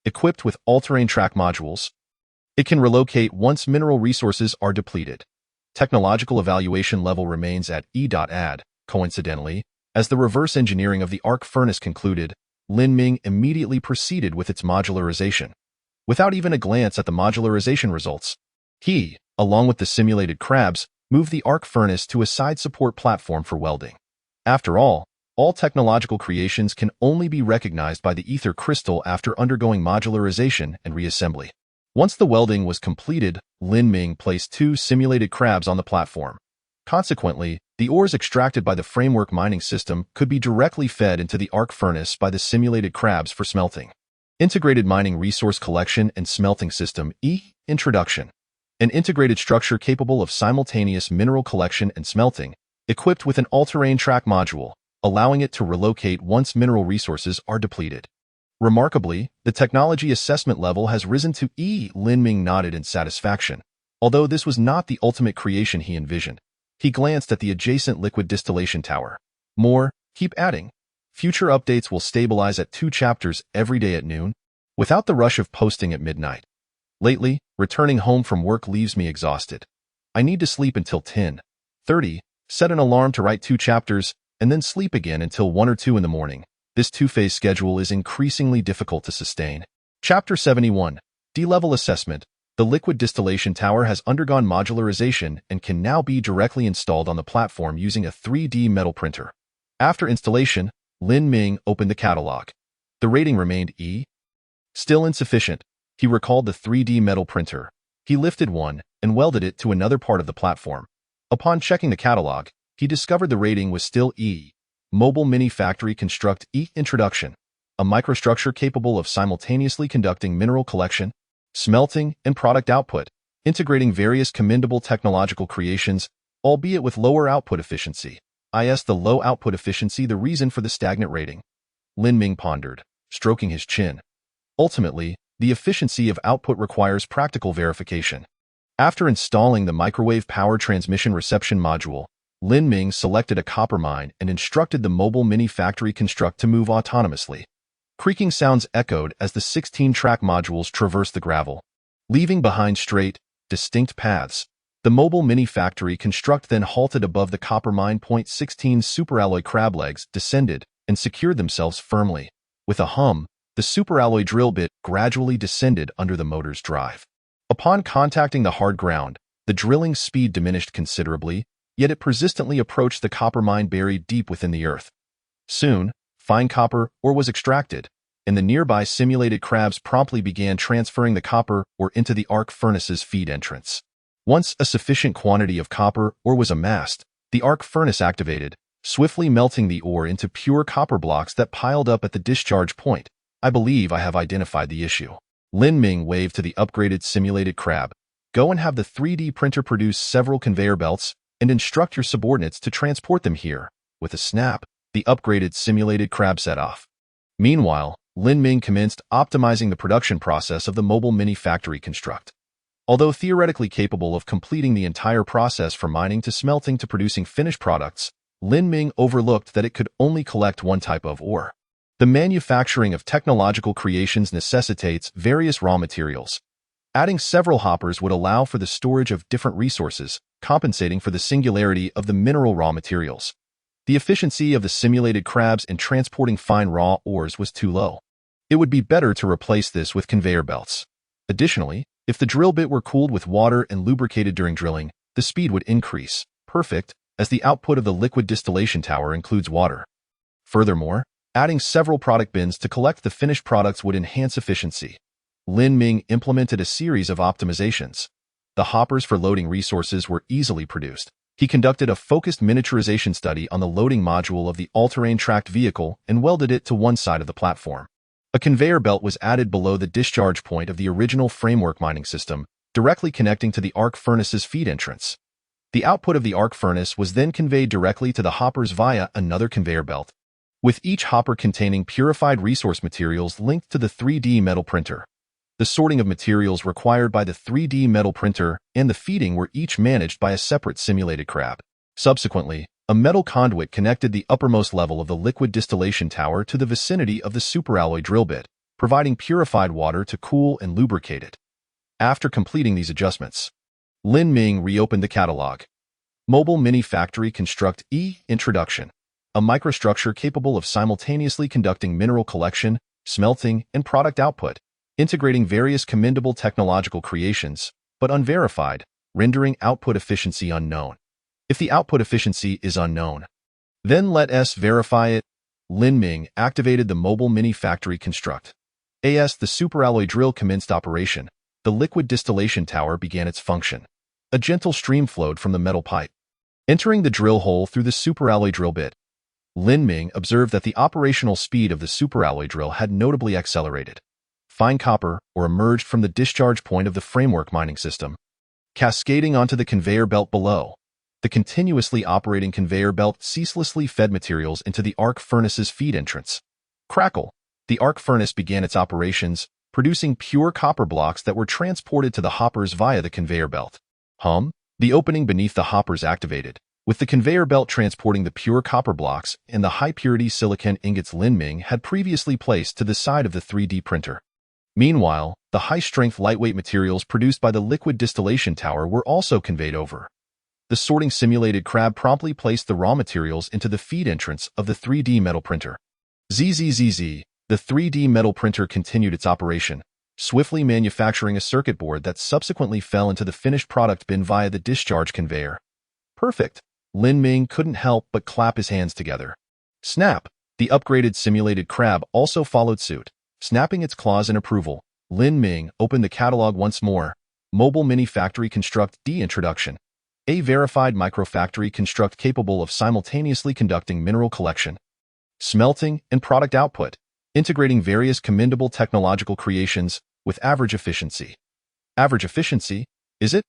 Equipped with all-terrain track modules, it can relocate once mineral resources are depleted. Technological evaluation level remains at E.Add. Coincidentally, as the reverse engineering of the arc furnace concluded, Lin Ming immediately proceeded with its modularization. Without even a glance at the modularization results, he, along with the simulated crabs, moved the arc furnace to a side support platform for welding. After all technological creations can only be recognized by the ether crystal after undergoing modularization and reassembly. Once the welding was completed, Lin Ming placed 2 simulated crabs on the platform. Consequently, the ores extracted by the framework mining system could be directly fed into the arc furnace by the simulated crabs for smelting. Integrated Mining Resource Collection and Smelting System Introduction. An integrated structure capable of simultaneous mineral collection and smelting, equipped with an all-terrain track module, allowing it to relocate once mineral resources are depleted. Remarkably, the technology assessment level has risen to E. Lin Ming nodded in satisfaction. Although this was not the ultimate creation he envisioned, he glanced at the adjacent liquid distillation tower. More, keep adding. Future updates will stabilize at 2 chapters every day at noon, without the rush of posting at midnight. Lately, returning home from work leaves me exhausted. I need to sleep until 10:30, set an alarm to write 2 chapters, and then sleep again until 1 or 2 in the morning. This 2-phase schedule is increasingly difficult to sustain. Chapter 71. D-Level Assessment. The liquid distillation tower has undergone modularization and can now be directly installed on the platform using a 3D metal printer. After installation, Lin Ming opened the catalog. The rating remained E. Still insufficient. He recalled the 3D metal printer. He lifted one and welded it to another part of the platform. Upon checking the catalog, he discovered the rating was still E. Mobile Mini Factory Construct Introduction, a microstructure capable of simultaneously conducting mineral collection, smelting, and product output, integrating various commendable technological creations, albeit with lower output efficiency. Is the low output efficiency the reason for the stagnant rating? Lin Ming pondered, stroking his chin. Ultimately, the efficiency of output requires practical verification. After installing the microwave power transmission reception module, Lin Ming selected a copper mine and instructed the Mobile Mini Factory Construct to move autonomously. Creaking sounds echoed as the 16-track modules traversed the gravel, leaving behind straight, distinct paths. The Mobile Mini Factory Construct then halted above the copper mine. 16 superalloy crab legs descended and secured themselves firmly. With a hum, the superalloy drill bit gradually descended under the motor's drive. Upon contacting the hard ground, the drilling speed diminished considerably, yet it persistently approached the copper mine buried deep within the earth. Soon, fine copper ore was extracted, and the nearby simulated crabs promptly began transferring the copper ore into the arc furnace's feed entrance. Once a sufficient quantity of copper ore was amassed, the arc furnace activated, swiftly melting the ore into pure copper blocks that piled up at the discharge point. I believe I have identified the issue. Lin Ming waved to the upgraded simulated crab. Go and have the 3D printer produce several conveyor belts and instruct your subordinates to transport them here. With a snap, the upgraded simulated crab set off. Meanwhile, Lin Ming commenced optimizing the production process of the Mobile Mini Factory Construct. Although theoretically capable of completing the entire process from mining to smelting to producing finished products, Lin Ming overlooked that it could only collect one type of ore. The manufacturing of technological creations necessitates various raw materials. Adding several hoppers would allow for the storage of different resources, compensating for the singularity of the mineral raw materials. The efficiency of the simulated crabs in transporting fine raw ores was too low. It would be better to replace this with conveyor belts. Additionally, if the drill bit were cooled with water and lubricated during drilling, the speed would increase. Perfect, as the output of the liquid distillation tower includes water. Furthermore, adding several product bins to collect the finished products would enhance efficiency. Lin Ming implemented a series of optimizations. The hoppers for loading resources were easily produced. He conducted a focused miniaturization study on the loading module of the all-terrain tracked vehicle and welded it to one side of the platform. A conveyor belt was added below the discharge point of the original framework mining system, directly connecting to the arc furnace's feed entrance. The output of the arc furnace was then conveyed directly to the hoppers via another conveyor belt, with each hopper containing purified resource materials linked to the 3D metal printer. The sorting of materials required by the 3D metal printer and the feeding were each managed by a separate simulated crab. Subsequently, a metal conduit connected the uppermost level of the liquid distillation tower to the vicinity of the superalloy drill bit, providing purified water to cool and lubricate it. After completing these adjustments, Lin Ming reopened the catalog. Mobile Mini Factory Construct Introduction, a microstructure capable of simultaneously conducting mineral collection, smelting, and product output, integrating various commendable technological creations, but unverified, rendering output efficiency unknown. If the output efficiency is unknown, then let us verify it. Lin Ming activated the Mobile Mini Factory Construct. As the superalloy drill commenced operation, the liquid distillation tower began its function. A gentle stream flowed from the metal pipe, entering the drill hole through the superalloy drill bit. Lin Ming observed that the operational speed of the superalloy drill had notably accelerated. Fine copper ore emerged from the discharge point of the framework mining system, cascading onto the conveyor belt below. The continuously operating conveyor belt ceaselessly fed materials into the arc furnace's feed entrance. Crackle! The arc furnace began its operations, producing pure copper blocks that were transported to the hoppers via the conveyor belt. Hum! The opening beneath the hoppers activated, with the conveyor belt transporting the pure copper blocks and the high-purity silicon ingots Lin Ming had previously placed to the side of the 3D printer. Meanwhile, the high-strength lightweight materials produced by the liquid distillation tower were also conveyed over. The sorting simulated crab promptly placed the raw materials into the feed entrance of the 3D metal printer. The 3D metal printer continued its operation, swiftly manufacturing a circuit board that subsequently fell into the finished product bin via the discharge conveyor. Perfect! Lin Ming couldn't help but clap his hands together. Snap! The upgraded simulated crab also followed suit. Snapping its claws in approval, Lin Ming opened the catalog once more. Mobile Mini Factory Construct Introduction. A verified microfactory construct capable of simultaneously conducting mineral collection, smelting, and product output, integrating various commendable technological creations with average efficiency. Average efficiency, is it?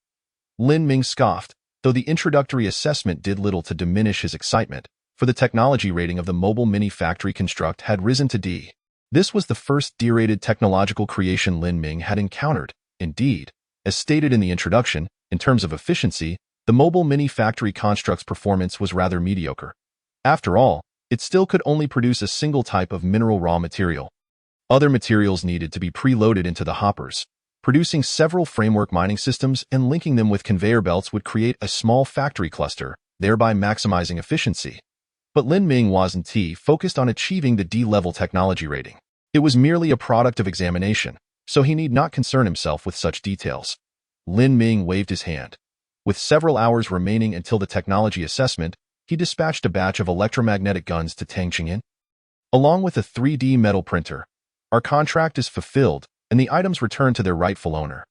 Lin Ming scoffed, though the introductory assessment did little to diminish his excitement, for the technology rating of the mobile mini factory construct had risen to D. This was the first D-rated technological creation Lin Ming had encountered. Indeed, as stated in the introduction, in terms of efficiency, the mobile mini factory construct's performance was rather mediocre. After all, it still could only produce a single type of mineral raw material. Other materials needed to be preloaded into the hoppers. Producing several framework mining systems and linking them with conveyor belts would create a small factory cluster, thereby maximizing efficiency. But Lin Ming wasn't focused on achieving the D-level technology rating. It was merely a product of examination, so he need not concern himself with such details. Lin Ming waved his hand. With several hours remaining until the technology assessment, he dispatched a batch of electromagnetic guns to Lanxing, along with a 3D metal printer. Our contract is fulfilled, and the items returned to their rightful owner.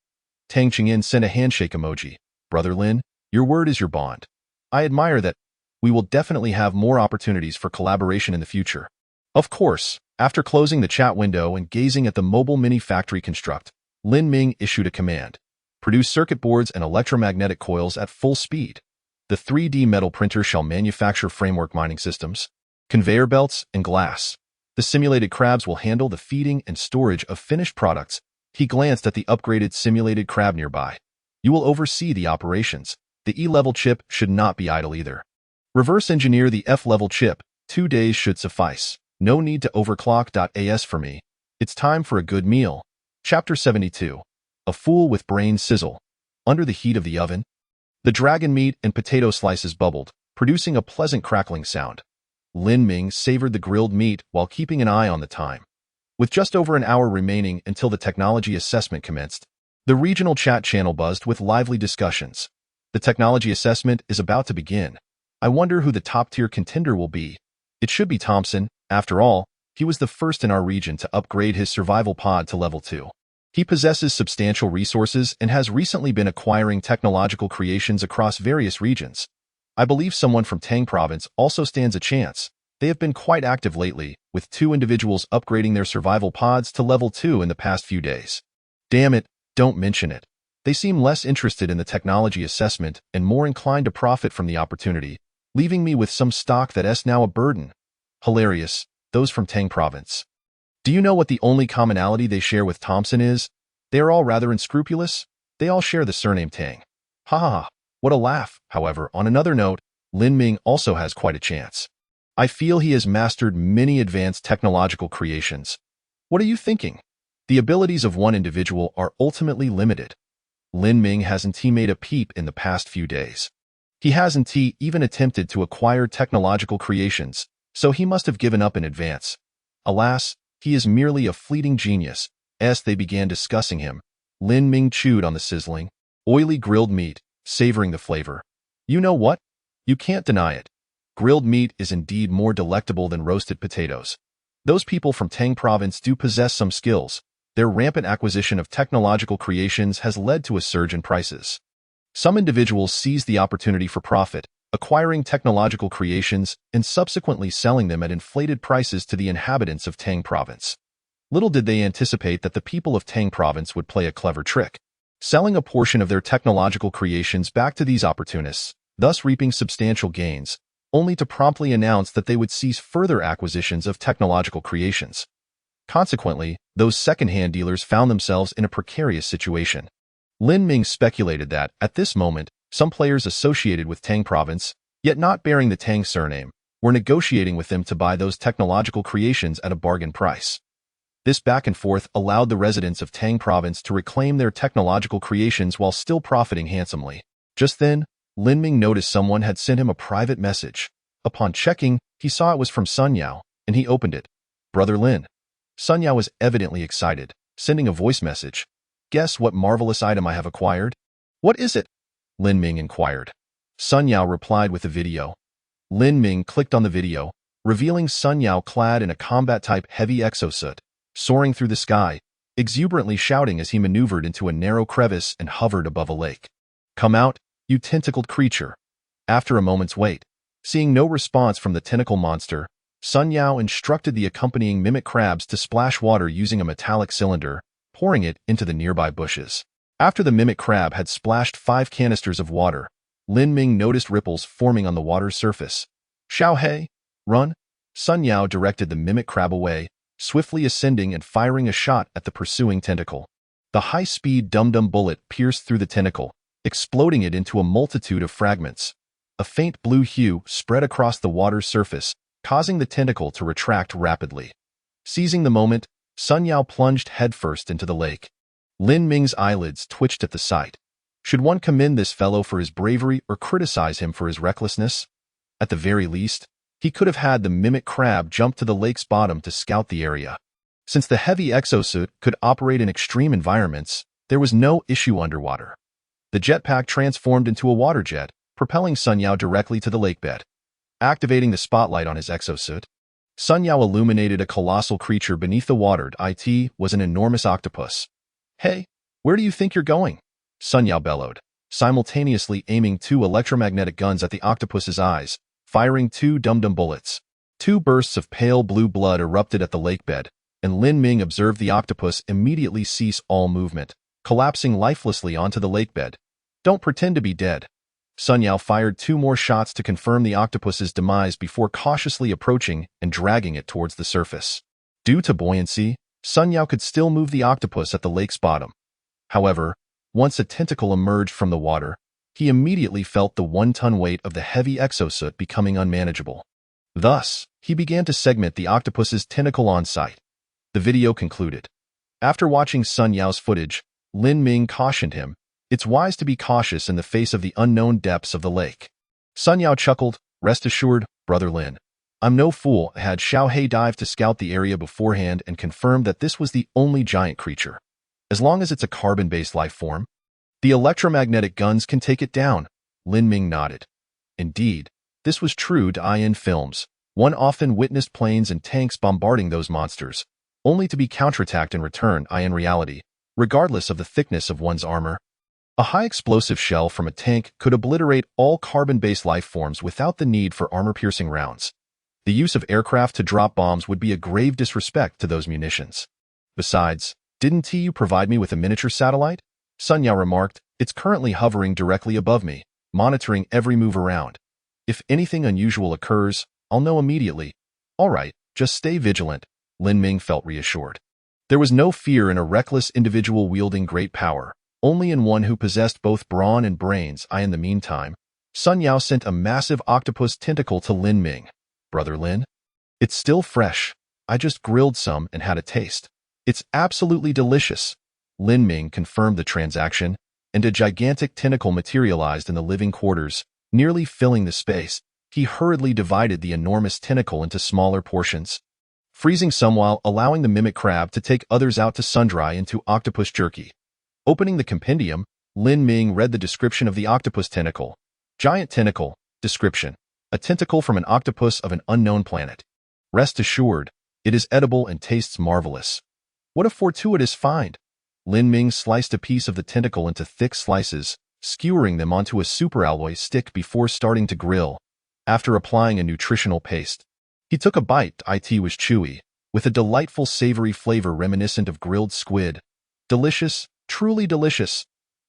Lanxing sent a handshake emoji. Brother Lin, your word is your bond. I admire that. We will definitely have more opportunities for collaboration in the future. Of course, after closing the chat window and gazing at the mobile mini factory construct, Lin Ming issued a command. Produce circuit boards and electromagnetic coils at full speed. The 3D metal printer shall manufacture framework mining systems, conveyor belts, and glass. The simulated crabs will handle the feeding and storage of finished products. He glanced at the upgraded simulated crab nearby. You will oversee the operations. The E-level chip should not be idle either. Reverse engineer the F-level chip. 2 days should suffice. No need to overclock.as for me. It's time for a good meal. Chapter 72. A fool with brain sizzle. Under the heat of the oven, the dragon meat and potato slices bubbled, producing a pleasant crackling sound. Lin Ming savored the grilled meat while keeping an eye on the time. With just over an hour remaining until the technology assessment commenced, the regional chat channel buzzed with lively discussions. The technology assessment is about to begin. I wonder who the top-tier contender will be. It should be Thompson. After all, he was the first in our region to upgrade his survival pod to level 2. He possesses substantial resources and has recently been acquiring technological creations across various regions. I believe someone from Tang province also stands a chance. They have been quite active lately, with 2 individuals upgrading their survival pods to level 2 in the past few days. Damn it, don't mention it. They seem less interested in the technology assessment and more inclined to profit from the opportunity, leaving me with some stock that's now a burden. Hilarious, those from Tang province. Do you know what the only commonality they share with Thompson is? They are all rather unscrupulous. They all share the surname Tang. Ha ha ha, what a laugh. However, on another note, Lin Ming also has quite a chance. I feel he has mastered many advanced technological creations. What are you thinking? The abilities of one individual are ultimately limited. Lin Ming hasn't made a peep in the past few days. He hasn't even attempted to acquire technological creations, so he must have given up in advance. Alas, he is merely a fleeting genius. As they began discussing him, Lin Ming chewed on the sizzling, oily grilled meat, savoring the flavor. You know what? You can't deny it. Grilled meat is indeed more delectable than roasted potatoes. Those people from Tang province do possess some skills. Their rampant acquisition of technological creations has led to a surge in prices. Some individuals seize the opportunity for profit, acquiring technological creations and subsequently selling them at inflated prices to the inhabitants of Tang province. Little did they anticipate that the people of Tang province would play a clever trick, selling a portion of their technological creations back to these opportunists, thus reaping substantial gains, only to promptly announce that they would cease further acquisitions of technological creations. Consequently, those second-hand dealers found themselves in a precarious situation. Lin Ming speculated that, at this moment, some players associated with Tang province, yet not bearing the Tang surname, were negotiating with them to buy those technological creations at a bargain price. This back and forth allowed the residents of Tang province to reclaim their technological creations while still profiting handsomely. Just then, Lin Ming noticed someone had sent him a private message. Upon checking, he saw it was from Sun Yao, and he opened it. Brother Lin. Sun Yao was evidently excited, sending a voice message. Guess what marvelous item I have acquired? What is it? Lin Ming inquired. Sun Yao replied with a video. Lin Ming clicked on the video, revealing Sun Yao clad in a combat-type heavy exosuit, soaring through the sky, exuberantly shouting as he maneuvered into a narrow crevice and hovered above a lake. Come out, you tentacled creature. After a moment's wait, seeing no response from the tentacle monster, Sun Yao instructed the accompanying mimic crabs to splash water using a metallic cylinder, pouring it into the nearby bushes. After the mimic crab had splashed 5 canisters of water, Lin Ming noticed ripples forming on the water's surface. "Xiao He, run!" Sun Yao directed the mimic crab away, swiftly ascending and firing a shot at the pursuing tentacle. The high-speed dum-dum bullet pierced through the tentacle, exploding it into a multitude of fragments. A faint blue hue spread across the water's surface, causing the tentacle to retract rapidly. Seizing the moment, Sun Yao plunged headfirst into the lake. Lin Ming's eyelids twitched at the sight. Should one commend this fellow for his bravery or criticize him for his recklessness? At the very least, he could have had the mimic crab jump to the lake's bottom to scout the area. Since the heavy exosuit could operate in extreme environments, there was no issue underwater. The jetpack transformed into a water jet, propelling Sun Yao directly to the lakebed. Activating the spotlight on his exosuit, Sun Yao illuminated a colossal creature beneath the water. It was an enormous octopus. "Hey, where do you think you're going?" Sun Yao bellowed, simultaneously aiming 2 electromagnetic guns at the octopus's eyes, firing 2 dum-dum bullets. 2 bursts of pale blue blood erupted at the lakebed, and Lin Ming observed the octopus immediately cease all movement, collapsing lifelessly onto the lakebed. "Don't pretend to be dead." Sun Yao fired 2 more shots to confirm the octopus's demise before cautiously approaching and dragging it towards the surface. Due to buoyancy, Sun Yao could still move the octopus at the lake's bottom. However, once a tentacle emerged from the water, he immediately felt the 1-ton weight of the heavy exosuit becoming unmanageable. Thus, he began to segment the octopus's tentacle on sight. The video concluded. After watching Sun Yao's footage, Lin Ming cautioned him, "It's wise to be cautious in the face of the unknown depths of the lake." Sun Yao chuckled, "Rest assured, Brother Lin. I'm no fool." Had Xiao He dived to scout the area beforehand and confirmed that this was the only giant creature. As long as it's a carbon-based life form, the electromagnetic guns can take it down. Lin Ming nodded. Indeed, this was true to in films. One often witnessed planes and tanks bombarding those monsters, only to be counterattacked in return. In reality, regardless of the thickness of one's armor, a high-explosive shell from a tank could obliterate all carbon-based life forms without the need for armor-piercing rounds. The use of aircraft to drop bombs would be a grave disrespect to those munitions. Besides, didn't you provide me with a miniature satellite? Sun Yao remarked, "It's currently hovering directly above me, monitoring every move around. If anything unusual occurs, I'll know immediately." "All right, just stay vigilant." Lin Ming felt reassured. There was no fear in a reckless individual wielding great power, only in one who possessed both brawn and brains. In the meantime, Sun Yao sent a massive octopus tentacle to Lin Ming. "Brother Lin? It's still fresh. I just grilled some and had a taste. It's absolutely delicious." Lin Ming confirmed the transaction, and a gigantic tentacle materialized in the living quarters, nearly filling the space. He hurriedly divided the enormous tentacle into smaller portions, freezing some while allowing the mimic crab to take others out to sun-dry into octopus jerky. Opening the compendium, Lin Ming read the description of the octopus tentacle. Giant tentacle. Description: a tentacle from an octopus of an unknown planet. Rest assured, it is edible and tastes marvelous. What a fortuitous find! Lin Ming sliced a piece of the tentacle into thick slices, skewering them onto a superalloy stick before starting to grill. After applying a nutritional paste, he took a bite. It was chewy, with a delightful savory flavor reminiscent of grilled squid. Delicious, truly delicious.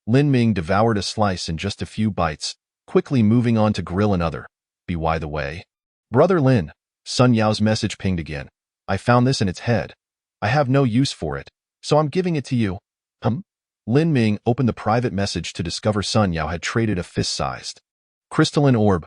Lin Ming devoured a slice in just a few bites, quickly moving on to grill another. By the way, Brother Lin, Sun Yao's message pinged again. "I found this in its head. I have no use for it, so I'm giving it to you." Lin Ming opened the private message to discover Sun Yao had traded a fist-sized crystalline orb.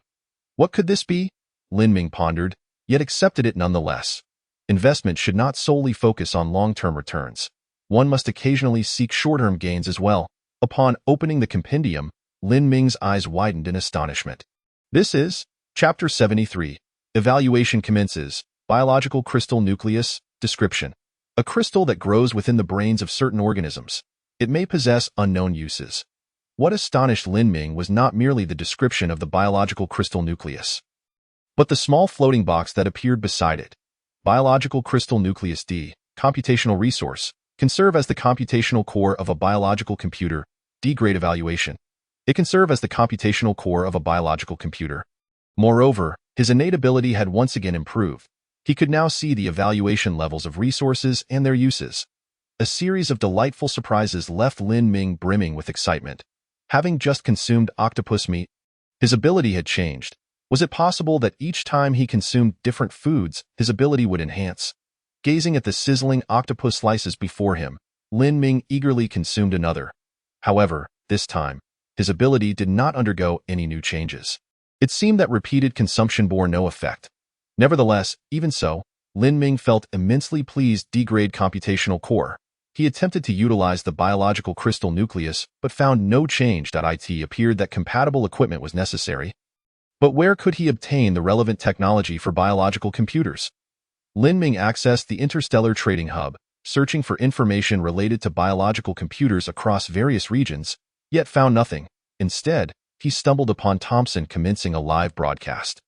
What could this be? Lin Ming pondered, yet accepted it nonetheless. Investment should not solely focus on long-term returns. One must occasionally seek short-term gains as well. Upon opening the compendium, Lin Ming's eyes widened in astonishment. This is Chapter 73. Evaluation commences. Biological crystal nucleus. Description: a crystal that grows within the brains of certain organisms. It may possess unknown uses. What astonished Lin Ming was not merely the description of the biological crystal nucleus, but the small floating box that appeared beside it. Biological crystal nucleus D, computational resource, can serve as the computational core of a biological computer. D. Grade evaluation. It can serve as the computational core of a biological computer. Moreover, his innate ability had once again improved. He could now see the evaluation levels of resources and their uses. A series of delightful surprises left Lin Ming brimming with excitement. Having just consumed octopus meat, his ability had changed. Was it possible that each time he consumed different foods, his ability would enhance? Gazing at the sizzling octopus slices before him, Lin Ming eagerly consumed another. However, this time, his ability did not undergo any new changes. It seemed that repeated consumption bore no effect. Nevertheless, even so, Lin Ming felt immensely pleased. Degrade computational core. He attempted to utilize the biological crystal nucleus, but found no change. It appeared that compatible equipment was necessary. But where could he obtain the relevant technology for biological computers? Lin Ming accessed the Interstellar Trading Hub, searching for information related to biological computers across various regions, yet found nothing. Instead, he stumbled upon Thompson commencing a live broadcast.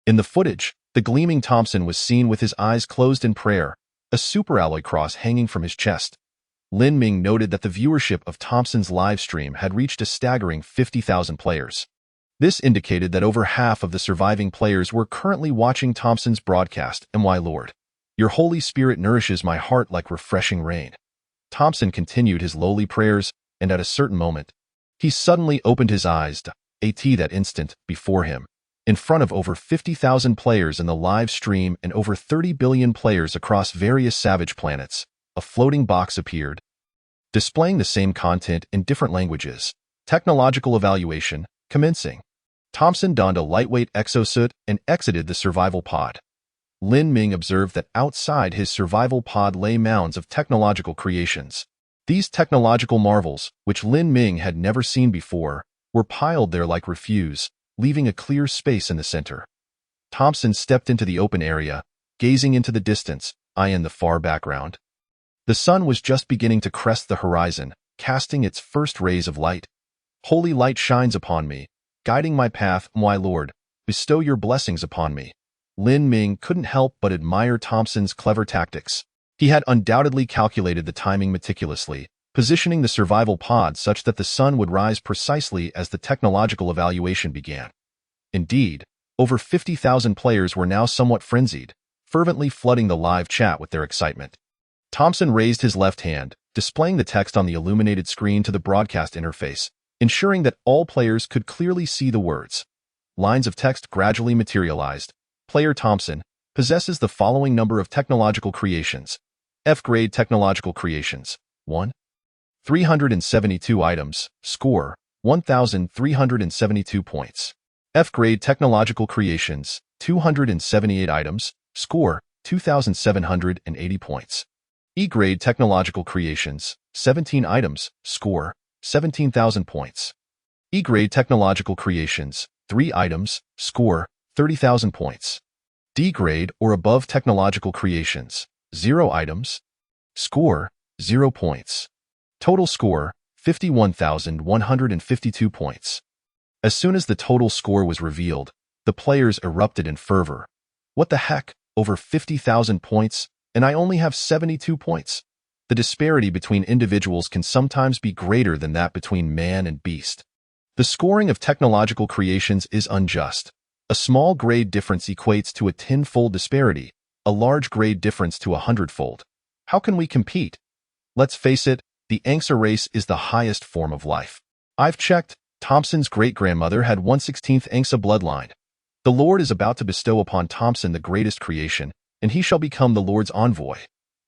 In the footage, the gleaming Thompson was seen with his eyes closed in prayer, a superalloy cross hanging from his chest. Lin Ming noted that the viewership of Thompson's live stream had reached a staggering 50,000 players. This indicated that over half of the surviving players were currently watching Thompson's broadcast. My Lord, your Holy Spirit nourishes my heart like refreshing rain. Thompson continued his lowly prayers, and at a certain moment, he suddenly opened his eyes. That instant, before him, in front of over 50,000 players in the live stream and over 30 billion players across various savage planets, a floating box appeared, displaying the same content in different languages. Technological evaluation, commencing. Thompson donned a lightweight exosuit and exited the survival pod. Lin Ming observed that outside his survival pod lay mounds of technological creations. These technological marvels, which Lin Ming had never seen before, were piled there like refuse, leaving a clear space in the center. Thompson stepped into the open area, gazing into the distance, in the far background. The sun was just beginning to crest the horizon, casting its first rays of light. Holy light shines upon me, guiding my path. My Lord, bestow your blessings upon me. Lin Ming couldn't help but admire Thompson's clever tactics. He had undoubtedly calculated the timing meticulously, positioning the survival pod such that the sun would rise precisely as the technological evaluation began. Indeed, over 50,000 players were now somewhat frenzied, fervently flooding the live chat with their excitement. Thompson raised his left hand, displaying the text on the illuminated screen to the broadcast interface, ensuring that all players could clearly see the words. Lines of text gradually materialized. Player Thompson possesses the following number of technological creations. F-grade technological creations. 1. 372 items, score, 1,372 points. F-grade technological creations, 278 items, score, 2,780 points. E-grade technological creations, 17 items, score, 17,000 points. E-grade technological creations, 3 items, score, 30,000 points. D-grade or above technological creations, 0 items, score, 0 points. Total score, 51,152 points. As soon as the total score was revealed, the players erupted in fervor. What the heck, over 50,000 points, and I only have 72 points. The disparity between individuals can sometimes be greater than that between man and beast. The scoring of technological creations is unjust. A small grade difference equates to a 10-fold disparity, a large grade difference to a 100-fold. How can we compete? Let's face it, the Angsa race is the highest form of life. I've checked, Thompson's great-grandmother had 1/16th Angsa bloodline. The Lord is about to bestow upon Thompson the greatest creation, and he shall become the Lord's envoy.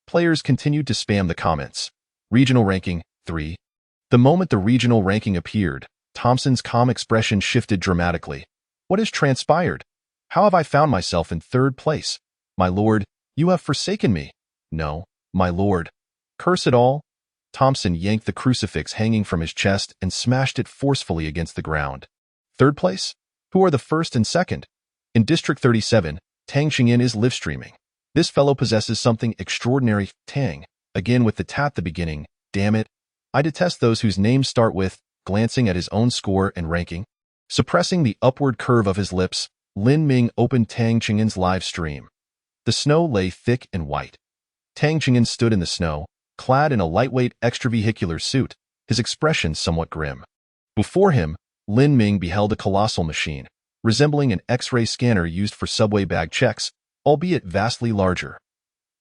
Players continued to spam the comments. Regional ranking, 3. The moment the regional ranking appeared, Thompson's calm expression shifted dramatically. What has transpired? How have I found myself in 3rd place? My Lord, you have forsaken me. No, my Lord. Curse it all. Thompson yanked the crucifix hanging from his chest and smashed it forcefully against the ground. 3rd place? Who are the 1st and 2nd? In District 37, Tang Xingyin is live streaming. This fellow possesses something extraordinary. Tang, again with the tat at the beginning. Damn it. I detest those whose names start with, glancing at his own score and ranking. Suppressing the upward curve of his lips, Lin Ming opened Tang Xingyin's live stream. The snow lay thick and white. Tang Xingyin stood in the snow, clad in a lightweight extravehicular suit, his expression somewhat grim. Before him, Lin Ming beheld a colossal machine, resembling an X-ray scanner used for subway bag checks, albeit vastly larger.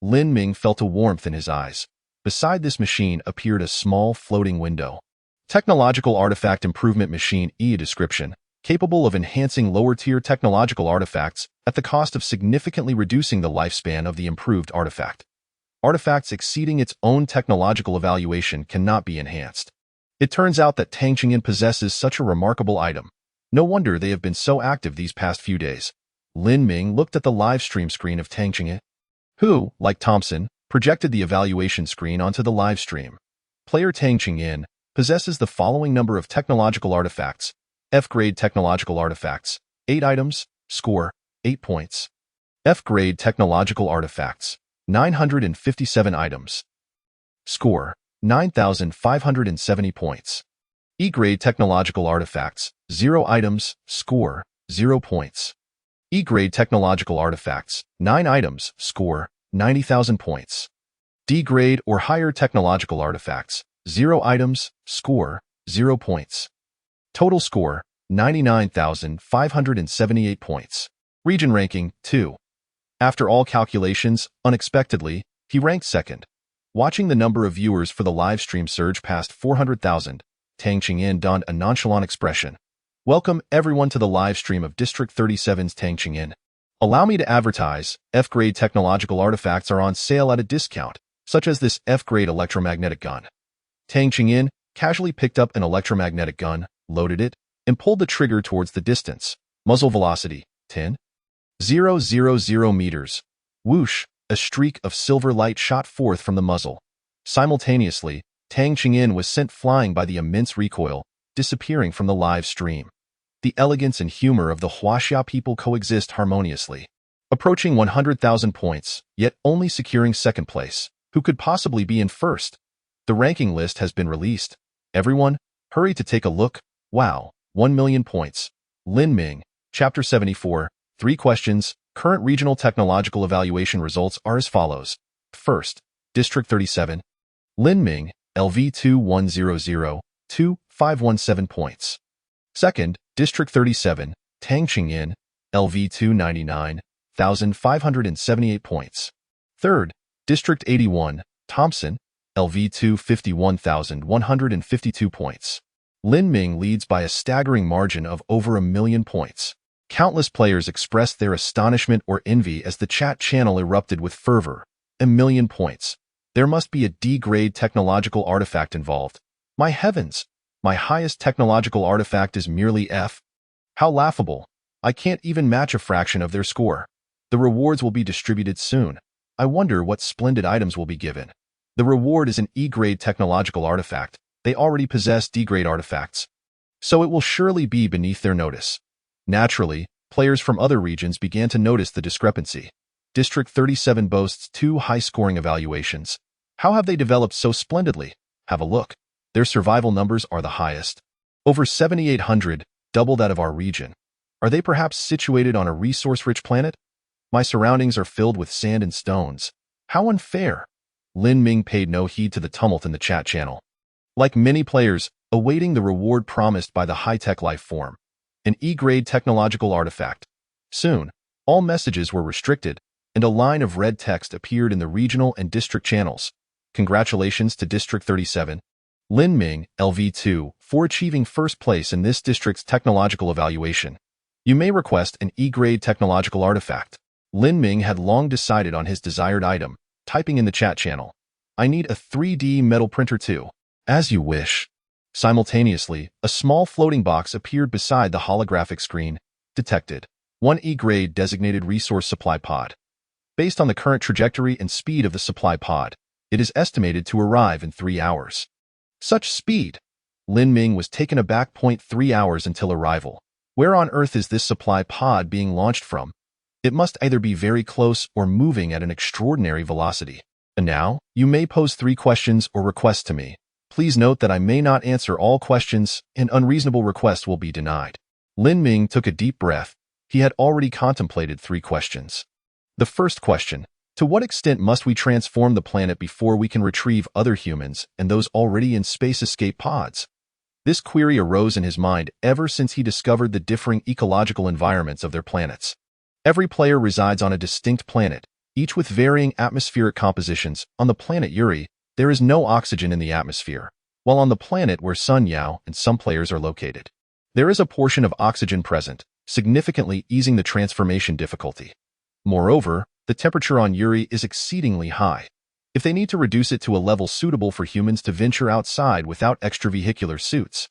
Lin Ming felt a warmth in his eyes. Beside this machine appeared a small floating window. Technological Artifact Improvement Machine description, capable of enhancing lower-tier technological artifacts at the cost of significantly reducing the lifespan of the improved artifact. Artifacts exceeding its own technological evaluation cannot be enhanced. It turns out that Tang Qingyan possesses such a remarkable item. No wonder they have been so active these past few days. Lin Ming looked at the live stream screen of Tang Qingyan, who, like Thompson, projected the evaluation screen onto the live stream. Player Tang Qingyan possesses the following number of technological artifacts. F-grade technological artifacts, 8 items, score, 8 points. F-grade technological artifacts, 957 items. Score, 9,570 points. E-grade technological artifacts, 0 items, score, 0 points. E-grade technological artifacts, 9 items, score, 90,000 points. D-grade or higher technological artifacts, 0 items, score, 0 points. Total score, 99,578 points. Region ranking, 2. After all calculations, unexpectedly, he ranked second. Watching the number of viewers for the live stream surge past 400,000, Tang Qingyan donned a nonchalant expression. Welcome everyone to the live stream of District 37's Tang Qingyan. Allow me to advertise, F-grade technological artifacts are on sale at a discount, such as this F-grade electromagnetic gun. Tang Qingyan casually picked up an electromagnetic gun, loaded it, and pulled the trigger towards the distance. Muzzle velocity, 10,000 meters. Whoosh, a streak of silver light shot forth from the muzzle. Simultaneously, Tang Qingyan was sent flying by the immense recoil, disappearing from the live stream. The elegance and humor of the Huaxia people coexist harmoniously. Approaching 100,000 points, yet only securing second place. Who could possibly be in first? The ranking list has been released. Everyone, hurry to take a look. Wow, 1 million points. Lin Ming, Chapter 74, 3 questions. Current regional technological evaluation results are as follows. First, District 37. Lin Ming, LV 2100, 2517 points. Second, District 37, Tang Qingyan, LV 299, 1578 points. Third, District 81, Thompson, LV 251,152 points. Lin Ming leads by a staggering margin of over 1 million points. Countless players expressed their astonishment or envy as the chat channel erupted with fervor. 1 million points. There must be a D-grade technological artifact involved. My heavens! My highest technological artifact is merely F. How laughable. I can't even match a fraction of their score. The rewards will be distributed soon. I wonder what splendid items will be given. The reward is an E-grade technological artifact. They already possess D-grade artifacts, so it will surely be beneath their notice. Naturally, players from other regions began to notice the discrepancy. District 37 boasts 2 high-scoring evaluations. How have they developed so splendidly? Have a look. Their survival numbers are the highest. Over 7,800, double that of our region. Are they perhaps situated on a resource-rich planet? My surroundings are filled with sand and stones. How unfair! Lin Ming paid no heed to the tumult in the chat channel. Like many players, awaiting the reward promised by the high-tech life form, an E-grade technological artifact. Soon, all messages were restricted, and a line of red text appeared in the regional and district channels. Congratulations to District 37. Lin Ming, LV2, for achieving first place in this district's technological evaluation. You may request an E-grade technological artifact. Lin Ming had long decided on his desired item, typing in the chat channel. I need a 3D metal printer too. As you wish. Simultaneously, a small floating box appeared beside the holographic screen. Detected. 1 E-grade designated resource supply pod. Based on the current trajectory and speed of the supply pod, it is estimated to arrive in 3 hours. Such speed! Lin Ming was taken aback. 3 hours until arrival. Where on earth is this supply pod being launched from? It must either be very close or moving at an extraordinary velocity. And now, you may pose 3 questions or requests to me. Please note that I may not answer all questions, and unreasonable requests will be denied. Lin Ming took a deep breath. He had already contemplated 3 questions. The first question, to what extent must we transform the planet before we can retrieve other humans and those already in space escape pods? This query arose in his mind ever since he discovered the differing ecological environments of their planets. Every player resides on a distinct planet, each with varying atmospheric compositions. On the planet Yuri, there is no oxygen in the atmosphere, while on the planet where Sun Yao and some players are located, there is a portion of oxygen present, significantly easing the transformation difficulty. Moreover, the temperature on Yuri is exceedingly high. If they need to reduce it to a level suitable for humans to venture outside without extravehicular suits,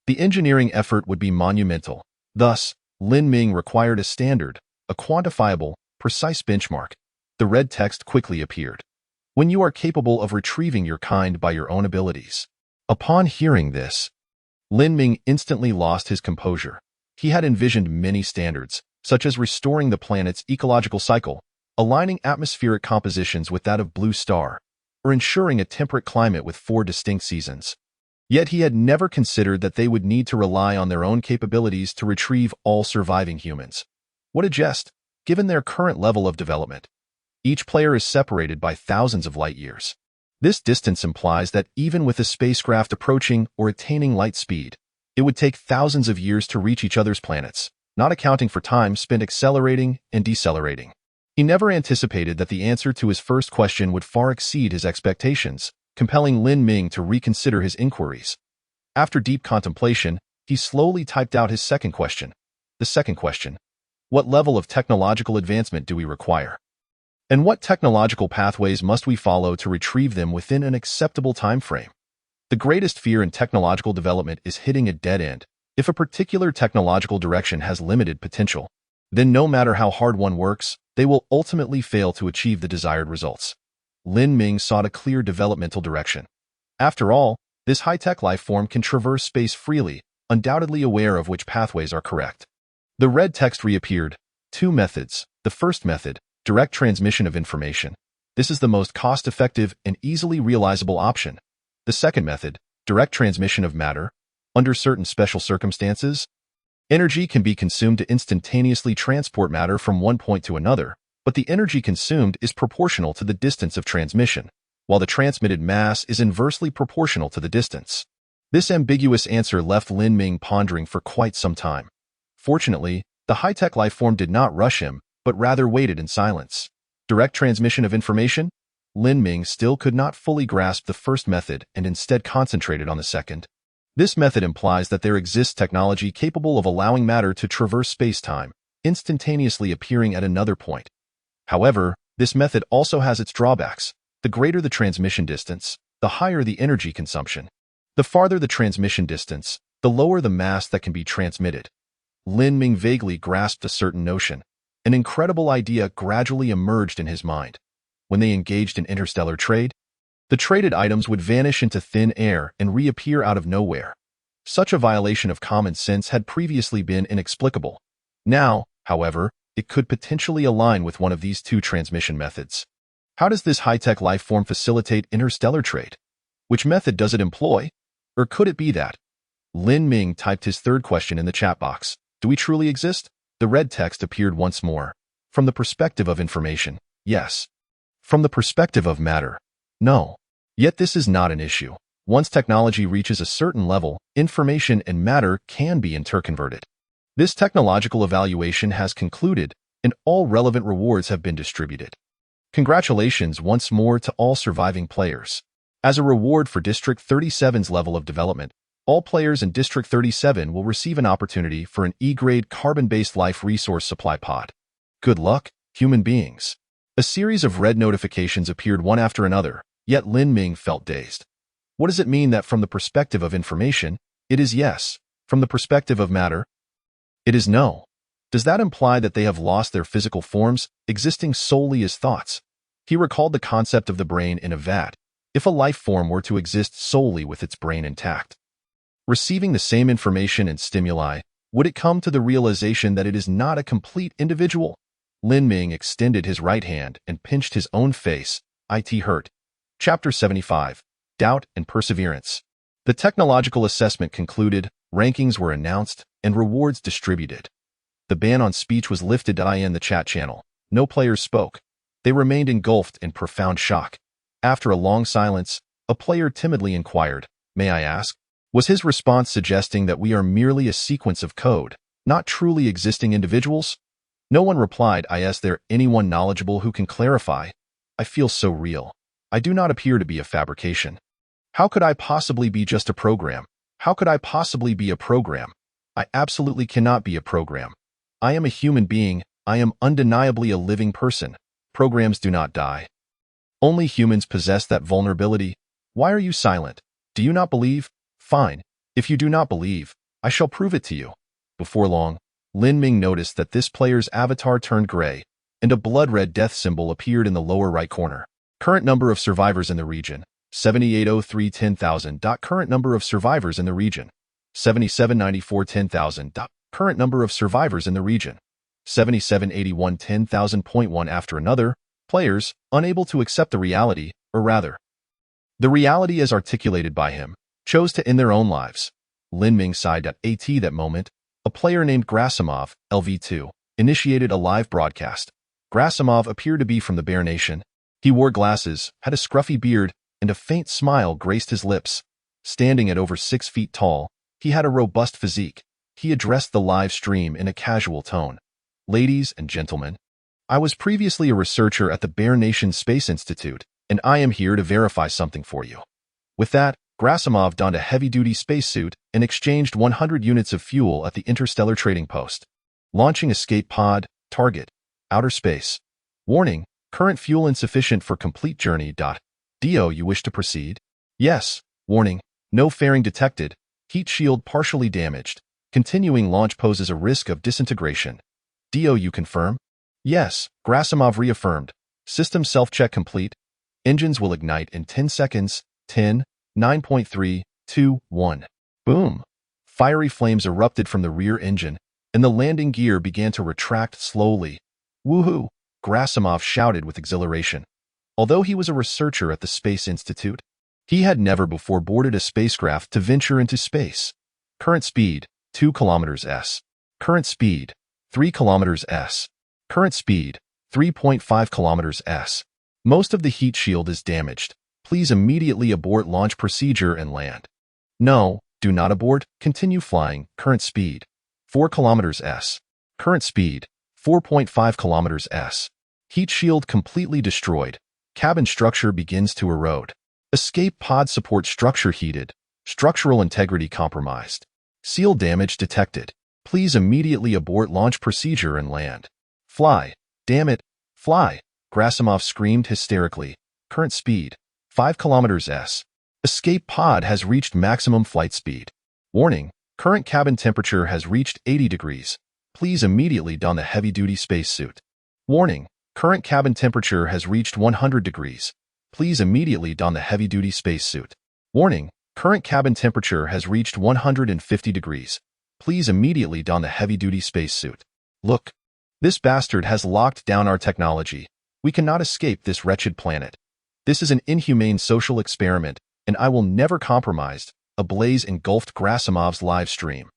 the engineering effort would be monumental. Thus, Lin Ming required a standard, a quantifiable, precise benchmark. The red text quickly appeared. When you are capable of retrieving your kind by your own abilities. Upon hearing this, Lin Ming instantly lost his composure. He had envisioned many standards, such as restoring the planet's ecological cycle, aligning atmospheric compositions with that of Blue Star, or ensuring a temperate climate with 4 distinct seasons. Yet he had never considered that they would need to rely on their own capabilities to retrieve all surviving humans. What a jest, given their current level of development. Each player is separated by thousands of light years. This distance implies that even with a spacecraft approaching or attaining light speed, it would take thousands of years to reach each other's planets, not accounting for time spent accelerating and decelerating. He never anticipated that the answer to his first question would far exceed his expectations, compelling Lin Ming to reconsider his inquiries. After deep contemplation, he slowly typed out his second question. The second question: what level of technological advancement do we require? And what technological pathways must we follow to retrieve them within an acceptable time frame? The greatest fear in technological development is hitting a dead end. If a particular technological direction has limited potential, then no matter how hard one works, they will ultimately fail to achieve the desired results. Lin Ming sought a clear developmental direction. After all, this high-tech life form can traverse space freely, undoubtedly aware of which pathways are correct. The red text reappeared. 2 methods. The first method, direct transmission of information. This is the most cost-effective and easily realizable option. The second method, direct transmission of matter. Under certain special circumstances, energy can be consumed to instantaneously transport matter from one point to another, but the energy consumed is proportional to the distance of transmission, while the transmitted mass is inversely proportional to the distance. This ambiguous answer left Lin Ming pondering for quite some time. Fortunately, the high-tech life form did not rush him, but rather waited in silence. Direct transmission of information? Lin Ming still could not fully grasp the first method and instead concentrated on the second. This method implies that there exists technology capable of allowing matter to traverse space-time, instantaneously appearing at another point. However, this method also has its drawbacks. The greater the transmission distance, the higher the energy consumption. The farther the transmission distance, the lower the mass that can be transmitted. Lin Ming vaguely grasped a certain notion. An incredible idea gradually emerged in his mind. When they engaged in interstellar trade, the traded items would vanish into thin air and reappear out of nowhere. Such a violation of common sense had previously been inexplicable. Now, however, it could potentially align with one of these 2 transmission methods. How does this high-tech life form facilitate interstellar trade? Which method does it employ? Or could it be that? Lin Ming typed his third question in the chat box. Do we truly exist? The red text appeared once more. From the perspective of information, yes. From the perspective of matter, no. Yet this is not an issue. Once technology reaches a certain level, information and matter can be interconverted. This technological evaluation has concluded, and all relevant rewards have been distributed. Congratulations once more to all surviving players. As a reward for District 37's level of development, all players in District 37 will receive an opportunity for an E-grade carbon-based life resource supply pod. Good luck, human beings. A series of red notifications appeared one after another, yet Lin Ming felt dazed. What does it mean that from the perspective of information, it is yes? From the perspective of matter, it is no. Does that imply that they have lost their physical forms, existing solely as thoughts? He recalled the concept of the brain in a vat. If a life form were to exist solely with its brain intact, receiving the same information and stimuli, would it come to the realization that it is not a complete individual? Lin Ming extended his right hand and pinched his own face. It hurt. Chapter 75. Doubt and Perseverance. The technological assessment concluded, rankings were announced, and rewards distributed. The ban on speech was lifted in the chat channel. No players spoke. They remained engulfed in profound shock. After a long silence, a player timidly inquired, "May I ask?" Was his response suggesting that we are merely a sequence of code, not truly existing individuals? No one replied. Is there anyone knowledgeable who can clarify? I feel so real. I do not appear to be a fabrication. How could I possibly be just a program? How could I possibly be a program? I absolutely cannot be a program. I am a human being. I am undeniably a living person. Programs do not die. Only humans possess that vulnerability. Why are you silent? Do you not believe? Fine. If you do not believe, I shall prove it to you. Before long, Lin Ming noticed that this player's avatar turned gray, and a blood-red death symbol appeared in the lower right corner. Current number of survivors in the region, 7803 10,000. Current number of survivors in the region, 7794 10,000. Current number of survivors in the region, 7781 10,000.1. After another, players, unable to accept the reality, or rather, the reality as articulated by him, chose to end their own lives. Lin Ming sighed. At that moment, a player named Grasimov, LV2, initiated a live broadcast. Grasimov appeared to be from the Bear Nation. He wore glasses, had a scruffy beard, and a faint smile graced his lips. Standing at over 6 feet tall, he had a robust physique. He addressed the live stream in a casual tone. Ladies and gentlemen, I was previously a researcher at the Bear Nation Space Institute, and I am here to verify something for you. With that, Grasimov donned a heavy-duty spacesuit and exchanged 100 units of fuel at the Interstellar trading post. Launching escape pod, target, outer space. Warning, current fuel insufficient for complete journey. Do you wish to proceed? Yes. Warning, no fairing detected. Heat shield partially damaged. Continuing launch poses a risk of disintegration. Do you confirm? Yes, Grasimov reaffirmed. System self-check complete. Engines will ignite in 10 seconds. 10, 9.3, 2, 1. Boom! Fiery flames erupted from the rear engine, and the landing gear began to retract slowly. Woohoo! Grasimov shouted with exhilaration. Although he was a researcher at the Space Institute, he had never before boarded a spacecraft to venture into space. Current speed, 2 km/s. Current speed, 3 km/s. Current speed, 3.5 km/s. Most of the heat shield is damaged. Please immediately abort launch procedure and land. No, do not abort. Continue flying. Current speed, 4 km/s. Current speed, 4.5 km/s. Heat shield completely destroyed. Cabin structure begins to erode. Escape pod support structure heated. Structural integrity compromised. Seal damage detected. Please immediately abort launch procedure and land. Fly. Damn it. Fly. Grasimov screamed hysterically. Current speed, 5 km/s. Escape pod has reached maximum flight speed. Warning, current cabin temperature has reached 80 degrees. Please immediately don the heavy-duty spacesuit. Warning, current cabin temperature has reached 100 degrees. Please immediately don the heavy-duty spacesuit. Warning, current cabin temperature has reached 150 degrees. Please immediately don the heavy-duty spacesuit. Look, this bastard has locked down our technology. We cannot escape this wretched planet. This is an inhumane social experiment, and I will never compromise. A blaze engulfed Grasimov's live stream.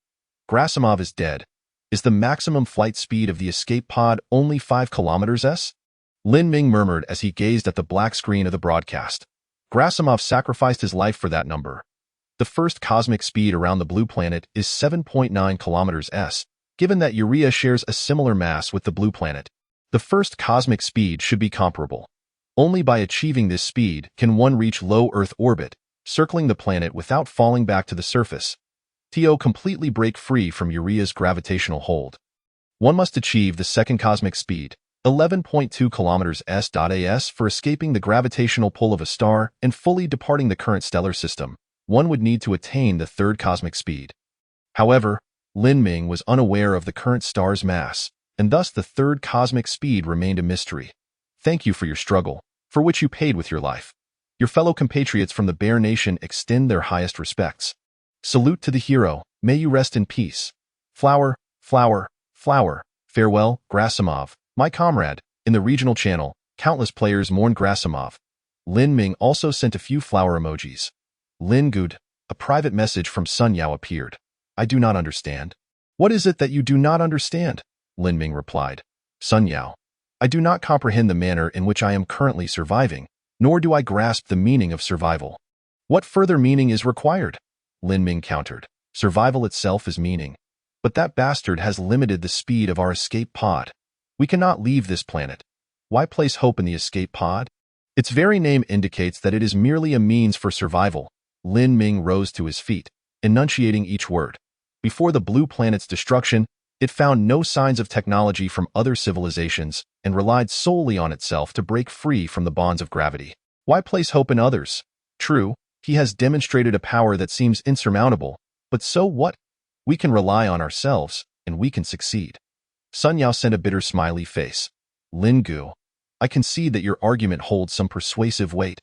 Grasimov is dead. Is the maximum flight speed of the escape pod only 5 km/s? Lin Ming murmured as he gazed at the black screen of the broadcast. Grasimov sacrificed his life for that number. The first cosmic speed around the blue planet is 7.9 km/s, given that Urea shares a similar mass with the blue planet. The first cosmic speed should be comparable. Only by achieving this speed can one reach low Earth orbit, circling the planet without falling back to the surface. To completely break free from Urea's gravitational hold. One must achieve the second cosmic speed, 11.2 km/s. For escaping the gravitational pull of a star and fully departing the current stellar system, one would need to attain the third cosmic speed. However, Lin Ming was unaware of the current star's mass, and thus the third cosmic speed remained a mystery. Thank you for your struggle, for which you paid with your life. Your fellow compatriots from the Bear Nation extend their highest respects. Salute to the hero, may you rest in peace. Flower, flower, flower, farewell, Grasimov, my comrade. In the regional channel, countless players mourn Grasimov. Lin Ming also sent a few flower emojis. Lin Good, a private message from Sun Yao appeared. I do not understand. What is it that you do not understand? Lin Ming replied. Sun Yao, I do not comprehend the manner in which I am currently surviving, nor do I grasp the meaning of survival. What further meaning is required? Lin Ming countered. Survival itself is meaning. But that bastard has limited the speed of our escape pod. We cannot leave this planet. Why place hope in the escape pod? Its very name indicates that it is merely a means for survival. Lin Ming rose to his feet, enunciating each word. Before the blue planet's destruction, it found no signs of technology from other civilizations and relied solely on itself to break free from the bonds of gravity. Why place hope in others? True, he has demonstrated a power that seems insurmountable, but so what? We can rely on ourselves, and we can succeed. Sun Yao sent a bitter smiley face. Lin Gu, I concede that your argument holds some persuasive weight,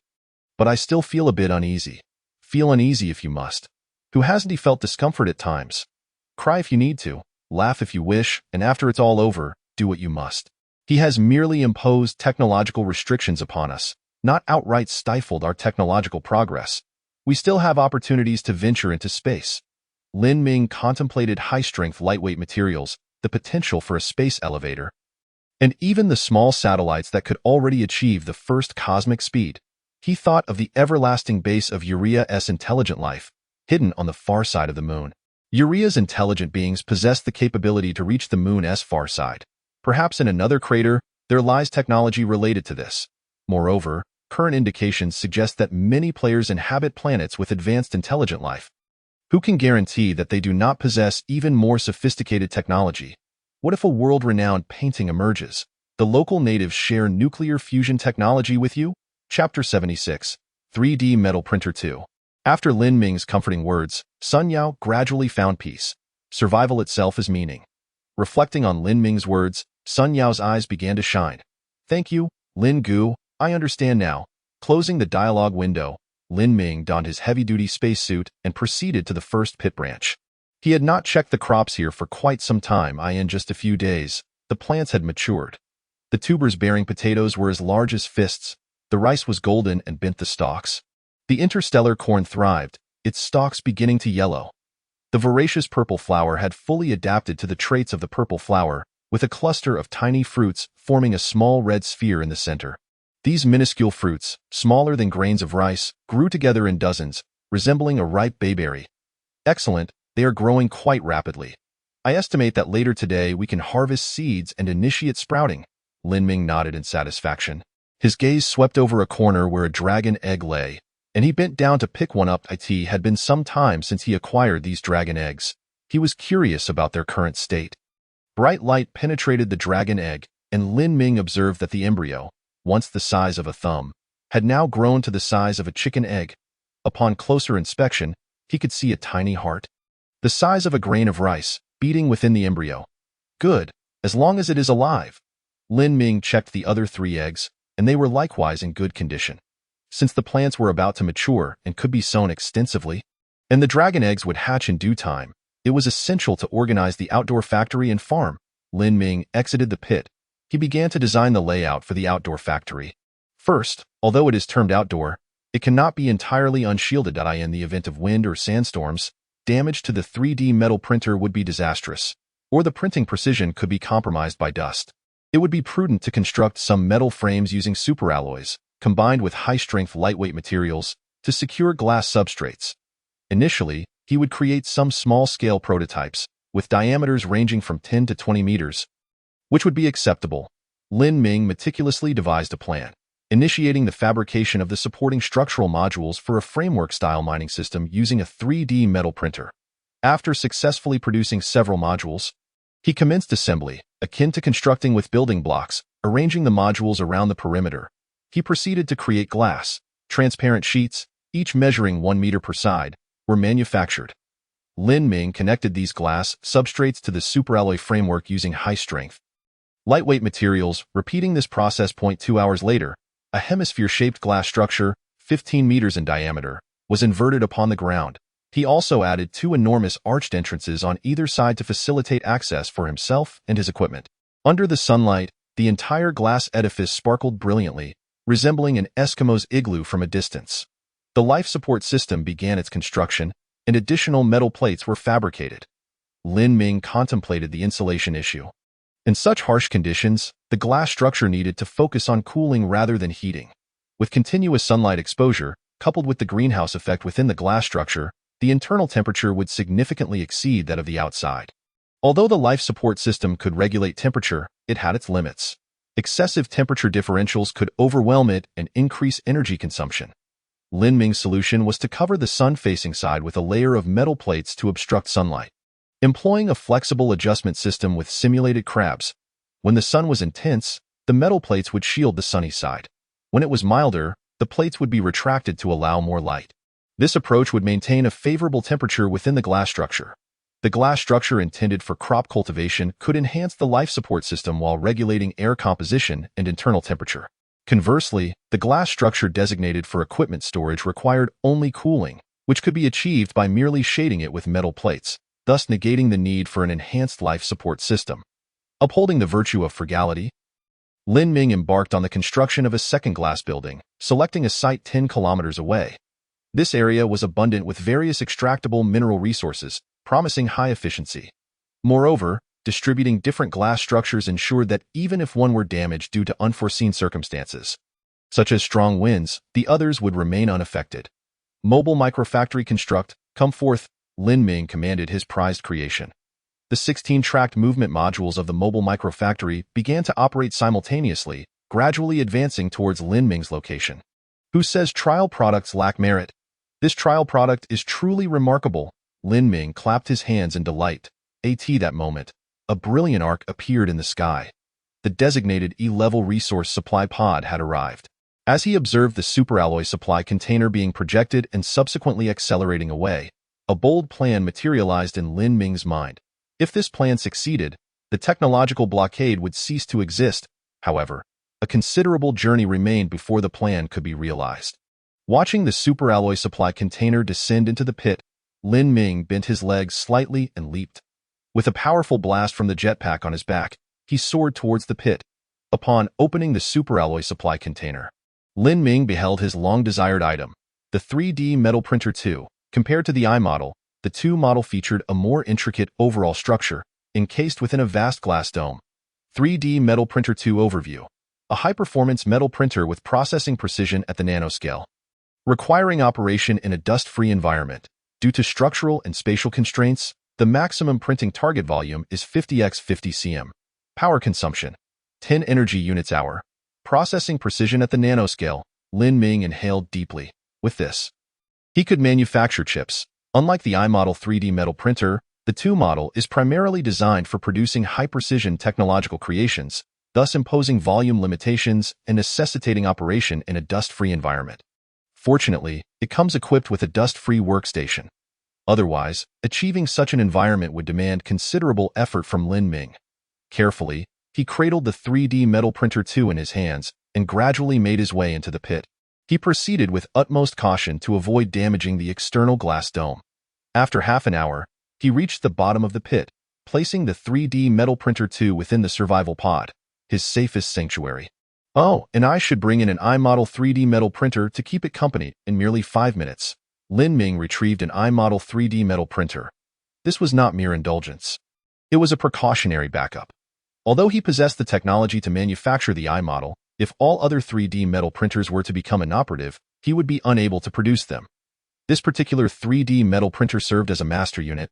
but I still feel a bit uneasy. Feel uneasy if you must. Who hasn't he felt discomfort at times? Cry if you need to, laugh if you wish, and after it's all over, do what you must. He has merely imposed technological restrictions upon us, not outright stifled our technological progress. We still have opportunities to venture into space. Lin Ming contemplated high-strength lightweight materials, the potential for a space elevator, and even the small satellites that could already achieve the first cosmic speed. He thought of the everlasting base of Uria's intelligent life, hidden on the far side of the moon. Uria's intelligent beings possess the capability to reach the moon's far side. Perhaps in another crater, there lies technology related to this. Moreover, current indications suggest that many players inhabit planets with advanced intelligent life. Who can guarantee that they do not possess even more sophisticated technology? What if a world-renowned painting emerges? The local natives share nuclear fusion technology with you? Chapter 76, 3D Metal Printer 2. After Lin Ming's comforting words, Sun Yao gradually found peace. Survival itself is meaning. Reflecting on Lin Ming's words, Sun Yao's eyes began to shine. Thank you, Lin Gu, I understand now. Closing the dialogue window, Lin Ming donned his heavy-duty spacesuit and proceeded to the first pit branch. He had not checked the crops here for quite some time. In just a few days, the plants had matured. The tubers bearing potatoes were as large as fists. The rice was golden and bent the stalks. The interstellar corn thrived, its stalks beginning to yellow. The voracious purple flower had fully adapted to the traits of the purple flower, with a cluster of tiny fruits forming a small red sphere in the center. These minuscule fruits, smaller than grains of rice, grew together in dozens, resembling a ripe bayberry. Excellent, they are growing quite rapidly. I estimate that later today we can harvest seeds and initiate sprouting. Lin Ming nodded in satisfaction. His gaze swept over a corner where a dragon egg lay, and he bent down to pick one up. It had been some time since he acquired these dragon eggs. He was curious about their current state. Bright light penetrated the dragon egg, and Lin Ming observed that the embryo, once the size of a thumb, had now grown to the size of a chicken egg. Upon closer inspection, he could see a tiny heart, the size of a grain of rice, beating within the embryo. Good, as long as it is alive. Lin Ming checked the other 3 eggs, and they were likewise in good condition. Since the plants were about to mature and could be sown extensively, and the dragon eggs would hatch in due time, it was essential to organize the outdoor factory and farm. Lin Ming exited the pit. He began to design the layout for the outdoor factory. First, although it is termed outdoor, it cannot be entirely unshielded. In the event of wind or sandstorms, damage to the 3D metal printer would be disastrous, or the printing precision could be compromised by dust. It would be prudent to construct some metal frames using superalloys, combined with high-strength lightweight materials, to secure glass substrates. Initially, he would create some small-scale prototypes, with diameters ranging from 10 to 20 meters, which would be acceptable. Lin Ming meticulously devised a plan, initiating the fabrication of the supporting structural modules for a framework-style mining system using a 3D metal printer. After successfully producing several modules, he commenced assembly, akin to constructing with building blocks, arranging the modules around the perimeter. He proceeded to create glass. Transparent sheets, each measuring 1 meter per side, were manufactured. Lin Ming connected these glass substrates to the superalloy framework using high-strength, lightweight materials. Repeating this process. 2 hours later, a hemisphere-shaped glass structure, 15 meters in diameter, was inverted upon the ground. He also added 2 enormous arched entrances on either side to facilitate access for himself and his equipment. Under the sunlight, the entire glass edifice sparkled brilliantly, resembling an Eskimo's igloo from a distance. The life support system began its construction, and additional metal plates were fabricated. Lin Ming contemplated the insulation issue. In such harsh conditions, the glass structure needed to focus on cooling rather than heating. With continuous sunlight exposure, coupled with the greenhouse effect within the glass structure, the internal temperature would significantly exceed that of the outside. Although the life support system could regulate temperature, it had its limits. Excessive temperature differentials could overwhelm it and increase energy consumption. Lin Ming's solution was to cover the sun-facing side with a layer of metal plates to obstruct sunlight. Employing a flexible adjustment system with simulated crabs, when the sun was intense, the metal plates would shield the sunny side. When it was milder, the plates would be retracted to allow more light. This approach would maintain a favorable temperature within the glass structure. The glass structure intended for crop cultivation could enhance the life support system while regulating air composition and internal temperature. Conversely, the glass structure designated for equipment storage required only cooling, which could be achieved by merely shading it with metal plates, thus negating the need for an enhanced life support system. Upholding the virtue of frugality, Lin Ming embarked on the construction of a second glass building, selecting a site 10 kilometers away. This area was abundant with various extractable mineral resources, promising high efficiency. Moreover, distributing different glass structures ensured that even if one were damaged due to unforeseen circumstances, such as strong winds, the others would remain unaffected. Mobile microfactory construct, come forth, Lin Ming commanded his prized creation. The 16-tracked movement modules of the mobile microfactory began to operate simultaneously, gradually advancing towards Lin Ming's location. Who says trial products lack merit? This trial product is truly remarkable. Lin Ming clapped his hands in delight. That moment, a brilliant arc appeared in the sky. The designated E-level resource supply pod had arrived. As he observed the superalloy supply container being projected and subsequently accelerating away, a bold plan materialized in Lin Ming's mind. If this plan succeeded, the technological blockade would cease to exist. However, a considerable journey remained before the plan could be realized. Watching the superalloy supply container descend into the pit, Lin Ming bent his legs slightly and leaped. With a powerful blast from the jetpack on his back, he soared towards the pit. Upon opening the superalloy supply container, Lin Ming beheld his long-desired item, the 3D metal printer 2. Compared to the I model, the 2 model featured a more intricate overall structure, encased within a vast glass dome. 3D metal printer 2 overview. A high-performance metal printer with processing precision at the nanoscale. Requiring operation in a dust-free environment. Due to structural and spatial constraints, the maximum printing target volume is 50x50 cm. Power consumption, 10 energy units hour. Processing precision at the nanoscale. Lin Ming inhaled deeply. With this, he could manufacture chips. Unlike the I model 3D metal printer, the 2 model is primarily designed for producing high-precision technological creations, thus imposing volume limitations and necessitating operation in a dust-free environment. Fortunately, it comes equipped with a dust-free workstation. Otherwise, achieving such an environment would demand considerable effort from Lin Ming. Carefully, he cradled the 3D metal printer 2 in his hands and gradually made his way into the pit. He proceeded with utmost caution to avoid damaging the external glass dome. After half an hour, he reached the bottom of the pit, placing the 3D metal printer 2 within the survival pod, his safest sanctuary. Oh, and I should bring in an I-model 3D metal printer to keep it company. In merely 5 minutes, Lin Ming retrieved an I-model 3D metal printer. This was not mere indulgence. It was a precautionary backup. Although he possessed the technology to manufacture the I-model, if all other 3D metal printers were to become inoperative, he would be unable to produce them. This particular 3D metal printer served as a master unit,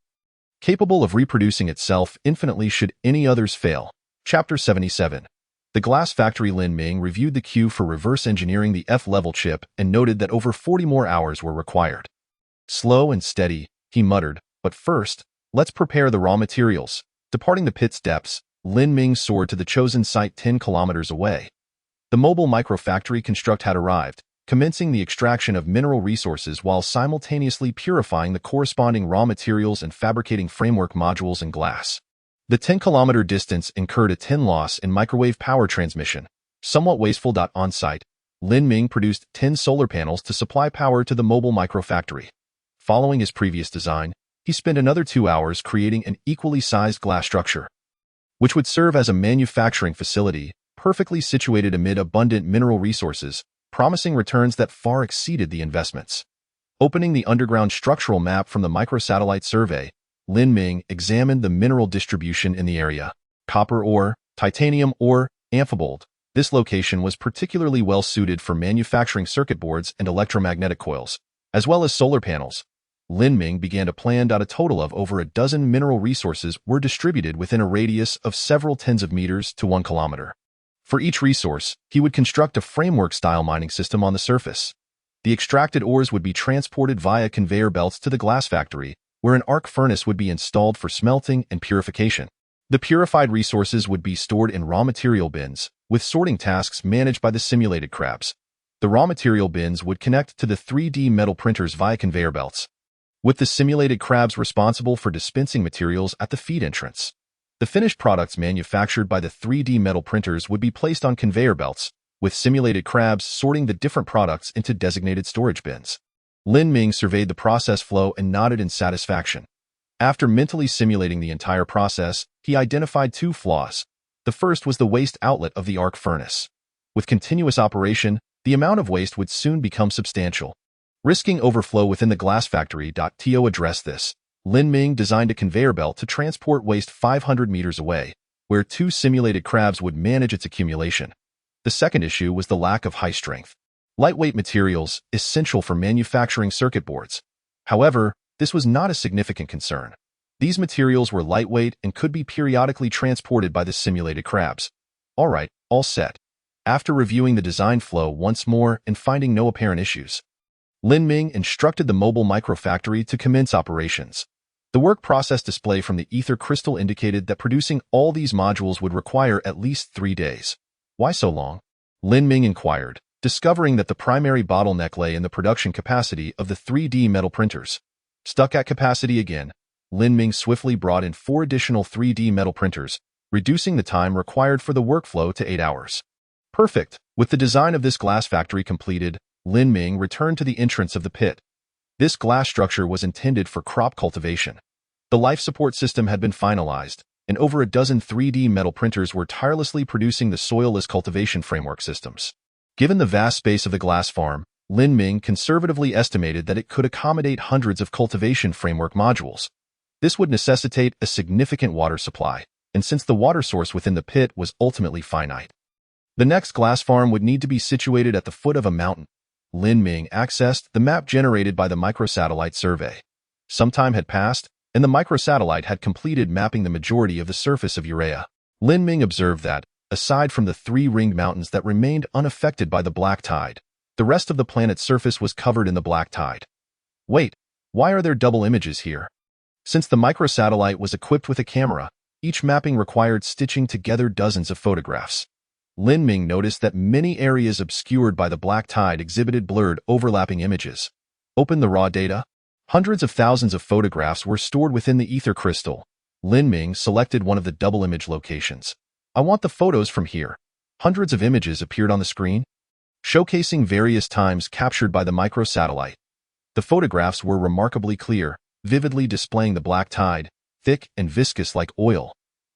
capable of reproducing itself infinitely should any others fail. Chapter 77. The Glass Factory. Lin Ming reviewed the queue for reverse engineering the F-level chip and noted that over 40 more hours were required. Slow and steady, he muttered, but first, let's prepare the raw materials. Departing the pit's depths, Lin Ming soared to the chosen site 10 kilometers away. The mobile microfactory construct had arrived, commencing the extraction of mineral resources while simultaneously purifying the corresponding raw materials and fabricating framework modules and glass. The 10-kilometer distance incurred a 10 loss in microwave power transmission, somewhat wasteful. On-site, Lin Ming produced 10 solar panels to supply power to the mobile microfactory. Following his previous design, he spent another 2 hours creating an equally sized glass structure, which would serve as a manufacturing facility, perfectly situated amid abundant mineral resources, promising returns that far exceeded the investments. Opening the underground structural map from the microsatellite survey, Lin Ming examined the mineral distribution in the area. Copper ore, titanium ore, amphibold. This location was particularly well suited for manufacturing circuit boards and electromagnetic coils, as well as solar panels. Lin Ming began to plan out a total of over a dozen mineral resources were distributed within a radius of several tens of meters to 1 kilometer. For each resource, he would construct a framework-style mining system on the surface. The extracted ores would be transported via conveyor belts to the glass factory, where an arc furnace would be installed for smelting and purification. The purified resources would be stored in raw material bins, with sorting tasks managed by the simulated crabs. The raw material bins would connect to the 3D metal printers via conveyor belts, with the simulated crabs responsible for dispensing materials at the feed entrance. The finished products manufactured by the 3D metal printers would be placed on conveyor belts, with simulated crabs sorting the different products into designated storage bins. Lin Ming surveyed the process flow and nodded in satisfaction. After mentally simulating the entire process, he identified 2 flaws. The first was the waste outlet of the arc furnace. With continuous operation, the amount of waste would soon become substantial, risking overflow within the glass factory. To address this, Lin Ming designed a conveyor belt to transport waste 500 meters away, where 2 simulated crabs would manage its accumulation. The second issue was the lack of high-strength, lightweight materials essential for manufacturing circuit boards. However, this was not a significant concern. These materials were lightweight and could be periodically transported by the simulated crabs. All right, all set. After reviewing the design flow once more and finding no apparent issues, Lin Ming instructed the mobile microfactory to commence operations. The work process display from the ether crystal indicated that producing all these modules would require at least 3 days. Why so long? Lin Ming inquired, discovering that the primary bottleneck lay in the production capacity of the 3D metal printers. Stuck at capacity again, Lin Ming swiftly brought in 4 additional 3D metal printers, reducing the time required for the workflow to 8 hours. Perfect. With the design of this glass factory completed, Lin Ming returned to the entrance of the pit. This glass structure was intended for crop cultivation. The life support system had been finalized, and over a dozen 3D metal printers were tirelessly producing the soilless cultivation framework systems. Given the vast space of the glass farm, Lin Ming conservatively estimated that it could accommodate hundreds of cultivation framework modules. This would necessitate a significant water supply, and since the water source within the pit was ultimately finite, the next glass farm would need to be situated at the foot of a mountain. Lin Ming accessed the map generated by the microsatellite survey. Some time had passed, and the microsatellite had completed mapping the majority of the surface of Urea. Lin Ming observed that, aside from the 3 ringed mountains that remained unaffected by the black tide, the rest of the planet's surface was covered in the black tide. Wait, why are there double images here? Since the microsatellite was equipped with a camera, each mapping required stitching together dozens of photographs. Lin Ming noticed that many areas obscured by the black tide exhibited blurred, overlapping images. Open the raw data. Hundreds of thousands of photographs were stored within the ether crystal. Lin Ming selected one of the double image locations. I want the photos from here. Hundreds of images appeared on the screen, showcasing various times captured by the microsatellite. The photographs were remarkably clear, vividly displaying the black tide, thick and viscous like oil.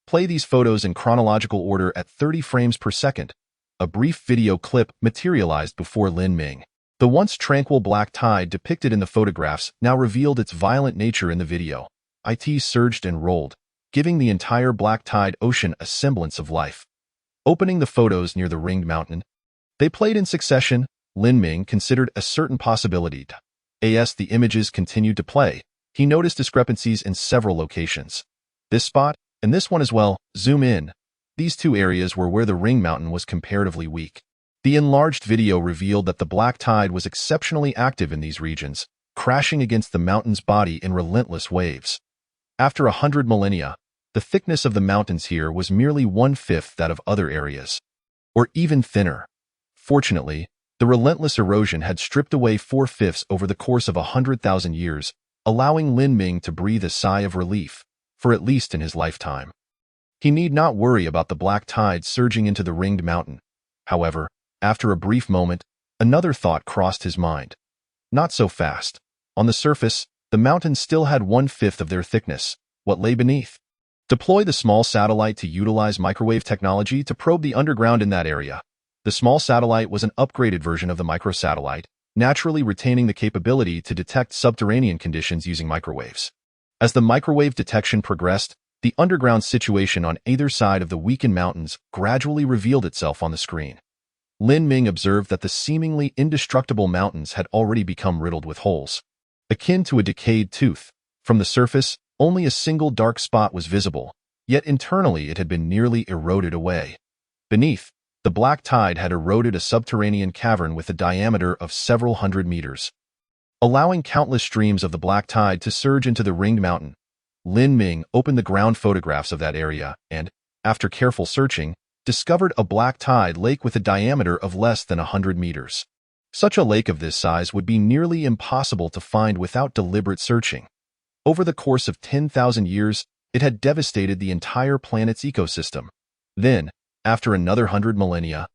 Play these photos in chronological order at 30 frames per second. A brief video clip materialized before Lin Ming. The once tranquil black tide depicted in the photographs now revealed its violent nature in the video. It surged and rolled, giving the entire black tide ocean a semblance of life. Opening the photos near the ringed mountain, they played in succession. Lin Ming considered a certain possibility. As the images continued to play, he noticed discrepancies in several locations. This spot, and this one as well. Zoom in. These 2 areas were where the ring mountain was comparatively weak. The enlarged video revealed that the black tide was exceptionally active in these regions, crashing against the mountain's body in relentless waves. After 100 millennia, the thickness of the mountains here was merely 1/5 that of other areas, or even thinner. Fortunately, the relentless erosion had stripped away 4/5 over the course of 100,000 years, allowing Lin Ming to breathe a sigh of relief, for at least in his lifetime. He need not worry about the black tide surging into the ringed mountain. However, after a brief moment, another thought crossed his mind. Not so fast. On the surface, the mountains still had 1/5 of their thickness. What lay beneath? Deploy the small satellite to utilize microwave technology to probe the underground in that area. The small satellite was an upgraded version of the microsatellite, naturally retaining the capability to detect subterranean conditions using microwaves. As the microwave detection progressed, the underground situation on either side of the weakened mountains gradually revealed itself on the screen. Lin Ming observed that the seemingly indestructible mountains had already become riddled with holes. akin to a decayed tooth. From the surface, only a single dark spot was visible, yet internally it had been nearly eroded away. Beneath, the black tide had eroded a subterranean cavern with a diameter of several hundred meters, allowing countless streams of the black tide to surge into the ringed mountain. Lin Ming opened the ground photographs of that area and, after careful searching, discovered a black tide lake with a diameter of less than 100 meters. Such a lake of this size would be nearly impossible to find without deliberate searching. Over the course of 10,000 years, it had devastated the entire planet's ecosystem. Then, after another 100 millennia,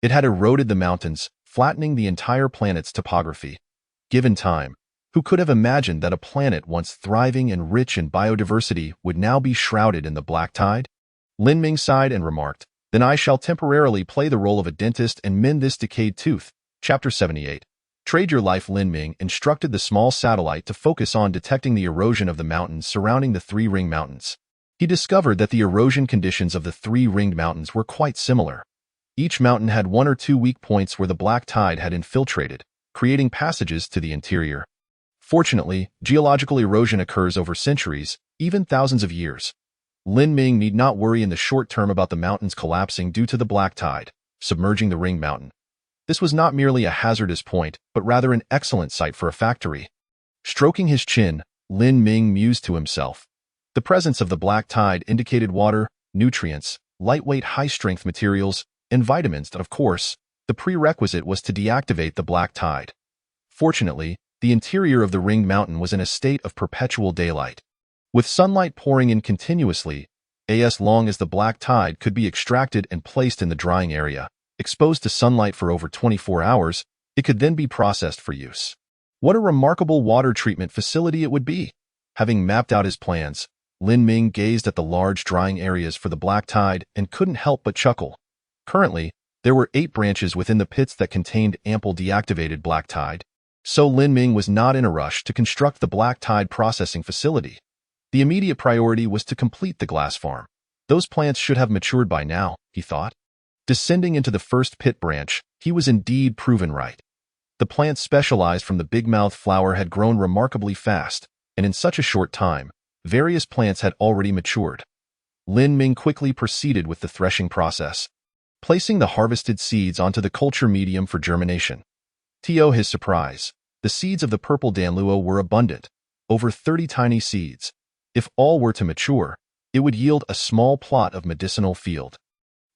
it had eroded the mountains, flattening the entire planet's topography. Given time, who could have imagined that a planet once thriving and rich in biodiversity would now be shrouded in the black tide? Lin Ming sighed and remarked, "Then I shall temporarily play the role of a dentist and mend this decayed tooth." Chapter 78. Trade your life. Lin Ming instructed the small satellite to focus on detecting the erosion of the mountains surrounding the three ring mountains. He discovered that the erosion conditions of the three ringed mountains were quite similar. Each mountain had one or two weak points where the black tide had infiltrated, creating passages to the interior. Fortunately, geological erosion occurs over centuries, even thousands of years. Lin Ming need not worry in the short term about the mountains collapsing due to the black tide, submerging the ring mountain. This was not merely a hazardous point, but rather an excellent site for a factory. Stroking his chin, Lin Ming mused to himself. The presence of the black tide indicated water, nutrients, lightweight high-strength materials, and vitamins, and of course, the prerequisite was to deactivate the black tide. Fortunately, the interior of the ringed mountain was in a state of perpetual daylight. With sunlight pouring in continuously, as long as the black tide could be extracted and placed in the drying area, exposed to sunlight for over 24 hours, it could then be processed for use. What a remarkable water treatment facility it would be! Having mapped out his plans, Lin Ming gazed at the large drying areas for the black tide and couldn't help but chuckle. Currently, there were 8 branches within the pits that contained ample deactivated black tide, so Lin Ming was not in a rush to construct the black tide processing facility. The immediate priority was to complete the glass farm. Those plants should have matured by now, he thought. Descending into the first pit branch, he was indeed proven right. The plant specialized from the big-mouth flower had grown remarkably fast, and in such a short time, various plants had already matured. Lin Ming quickly proceeded with the threshing process, placing the harvested seeds onto the culture medium for germination. To his surprise, the seeds of the purple danluo were abundant, over 30 tiny seeds. If all were to mature, it would yield a small plot of medicinal field.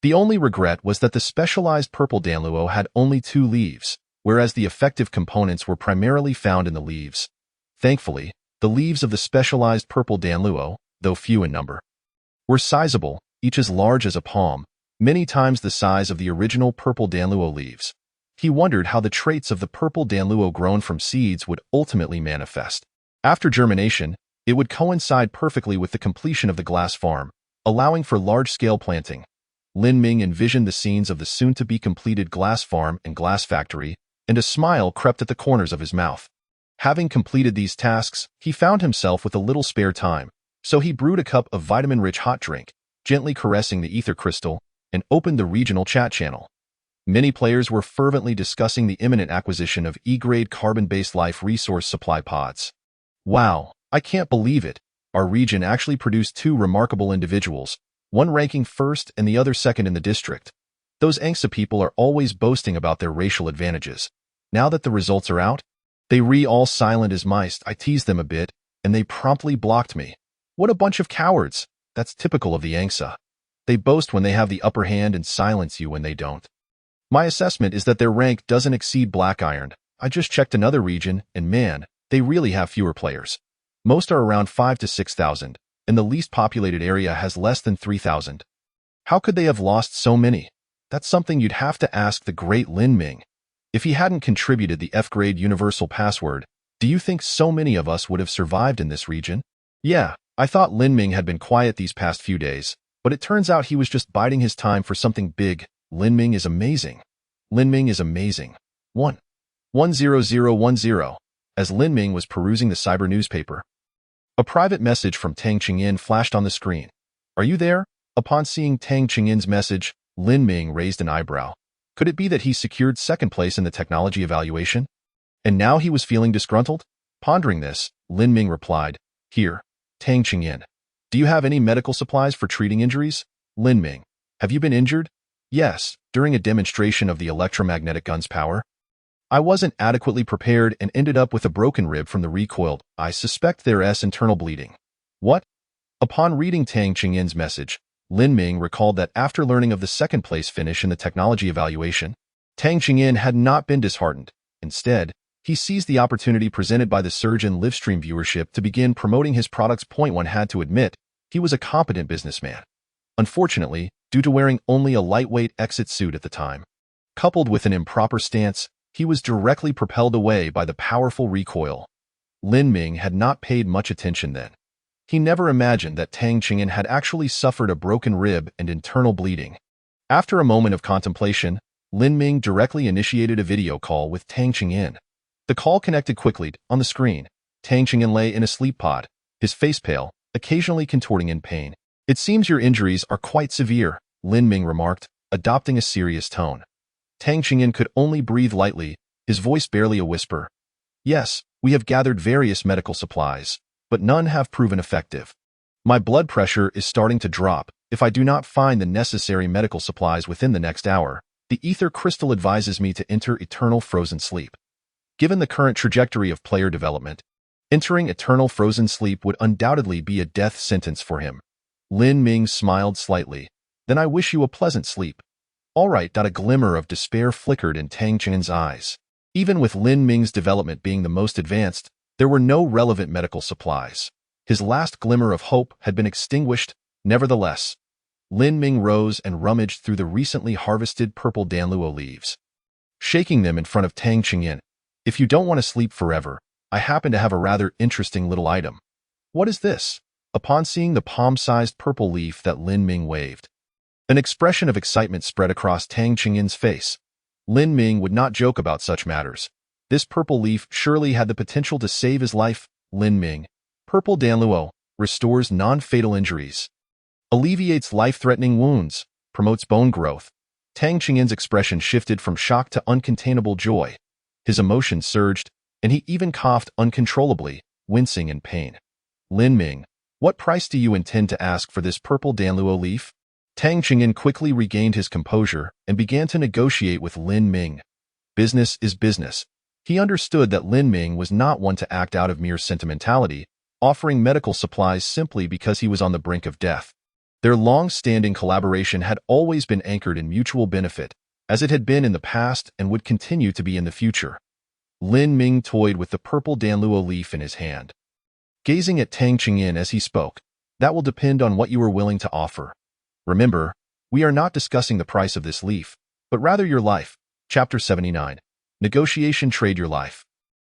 The only regret was that the specialized purple danluo had only 2 leaves, whereas the effective components were primarily found in the leaves. Thankfully, the leaves of the specialized purple danluo, though few in number, were sizable, each as large as a palm, many times the size of the original purple danluo leaves. He wondered how the traits of the purple danluo grown from seeds would ultimately manifest. After germination, it would coincide perfectly with the completion of the glass farm, allowing for large-scale planting. Lin Ming envisioned the scenes of the soon-to-be-completed glass farm and glass factory, and a smile crept at the corners of his mouth. Having completed these tasks, he found himself with a little spare time, so he brewed a cup of vitamin-rich hot drink, gently caressing the ether crystal, and opened the regional chat channel. Many players were fervently discussing the imminent acquisition of E-grade carbon-based life resource supply pods. Wow, I can't believe it. Our region actually produced 2 remarkable individuals, one ranking first and the other second in the district. Those Angsa people are always boasting about their racial advantages. Now that the results are out, they all silent as mice. I teased them a bit, and they promptly blocked me. What a bunch of cowards. That's typical of the Angsa. They boast when they have the upper hand and silence you when they don't. My assessment is that their rank doesn't exceed Black Iron. I just checked another region, and man, they really have fewer players. Most are around 5 to 6,000. And the least populated area has less than 3,000. How could they have lost so many? That's something you'd have to ask the great Lin Ming. If he hadn't contributed the F-grade universal password, do you think so many of us would have survived in this region? Yeah, I thought Lin Ming had been quiet these past few days, but it turns out he was just biding his time for something big. Lin Ming is amazing. Lin Ming is amazing. 10010. As Lin Ming was perusing the cyber newspaper, a private message from Tang Qingyin flashed on the screen. Are you there? Upon seeing Tang Qingyin's message, Lin Ming raised an eyebrow. Could it be that he secured second place in the technology evaluation? And now he was feeling disgruntled? Pondering this, Lin Ming replied, "Here, Tang Qingyan. Do you have any medical supplies for treating injuries?" Lin Ming, have you been injured? Yes, during a demonstration of the electromagnetic gun's power. I wasn't adequately prepared and ended up with a broken rib from the recoil. I suspect there's internal bleeding. What? Upon reading Tang Qingyan's message, Lin Ming recalled that after learning of the second-place finish in the technology evaluation, Tang Qingyan had not been disheartened. Instead, he seized the opportunity presented by the surge in livestream viewership to begin promoting his products. One had to admit, he was a competent businessman. Unfortunately, due to wearing only a lightweight exit suit at the time, coupled with an improper stance, he was directly propelled away by the powerful recoil. Lin Ming had not paid much attention then. He never imagined that Tang Qingyan had actually suffered a broken rib and internal bleeding. After a moment of contemplation, Lin Ming directly initiated a video call with Tang Qingyan. The call connected quickly. On the screen, Tang Qingyan lay in a sleep pod, his face pale, occasionally contorting in pain. "It seems your injuries are quite severe," Lin Ming remarked, adopting a serious tone. Tang Qingyan could only breathe lightly, his voice barely a whisper. "Yes, we have gathered various medical supplies, but none have proven effective. My blood pressure is starting to drop. If I do not find the necessary medical supplies within the next hour, the ether crystal advises me to enter eternal frozen sleep. Given the current trajectory of player development, entering eternal frozen sleep would undoubtedly be a death sentence for him." Lin Ming smiled slightly. "Then I wish you a pleasant sleep." "All right." A glimmer of despair flickered in Tang Qingyan's eyes. Even with Lin Ming's development being the most advanced, there were no relevant medical supplies. His last glimmer of hope had been extinguished. Nevertheless, Lin Ming rose and rummaged through the recently harvested purple danluo leaves, shaking them in front of Tang Qingyan. "If you don't want to sleep forever, I happen to have a rather interesting little item." "What is this?" Upon seeing the palm-sized purple leaf that Lin Ming waved, an expression of excitement spread across Tang Qingyan's face. Lin Ming would not joke about such matters. This purple leaf surely had the potential to save his life. Lin Ming. Purple danluo restores non-fatal injuries, alleviates life-threatening wounds, promotes bone growth. Tang Qingyan's expression shifted from shock to uncontainable joy. His emotions surged, and he even coughed uncontrollably, wincing in pain. "Lin Ming, what price do you intend to ask for this purple danluo leaf?" Tang Qingyan quickly regained his composure and began to negotiate with Lin Ming. Business is business. He understood that Lin Ming was not one to act out of mere sentimentality, offering medical supplies simply because he was on the brink of death. Their long-standing collaboration had always been anchored in mutual benefit, as it had been in the past and would continue to be in the future. Lin Ming toyed with the purple danluo leaf in his hand, gazing at Tang Qingyan as he spoke. "That will depend on what you are willing to offer. Remember, we are not discussing the price of this leaf, but rather your life." Chapter 79. Negotiation. Trade your life.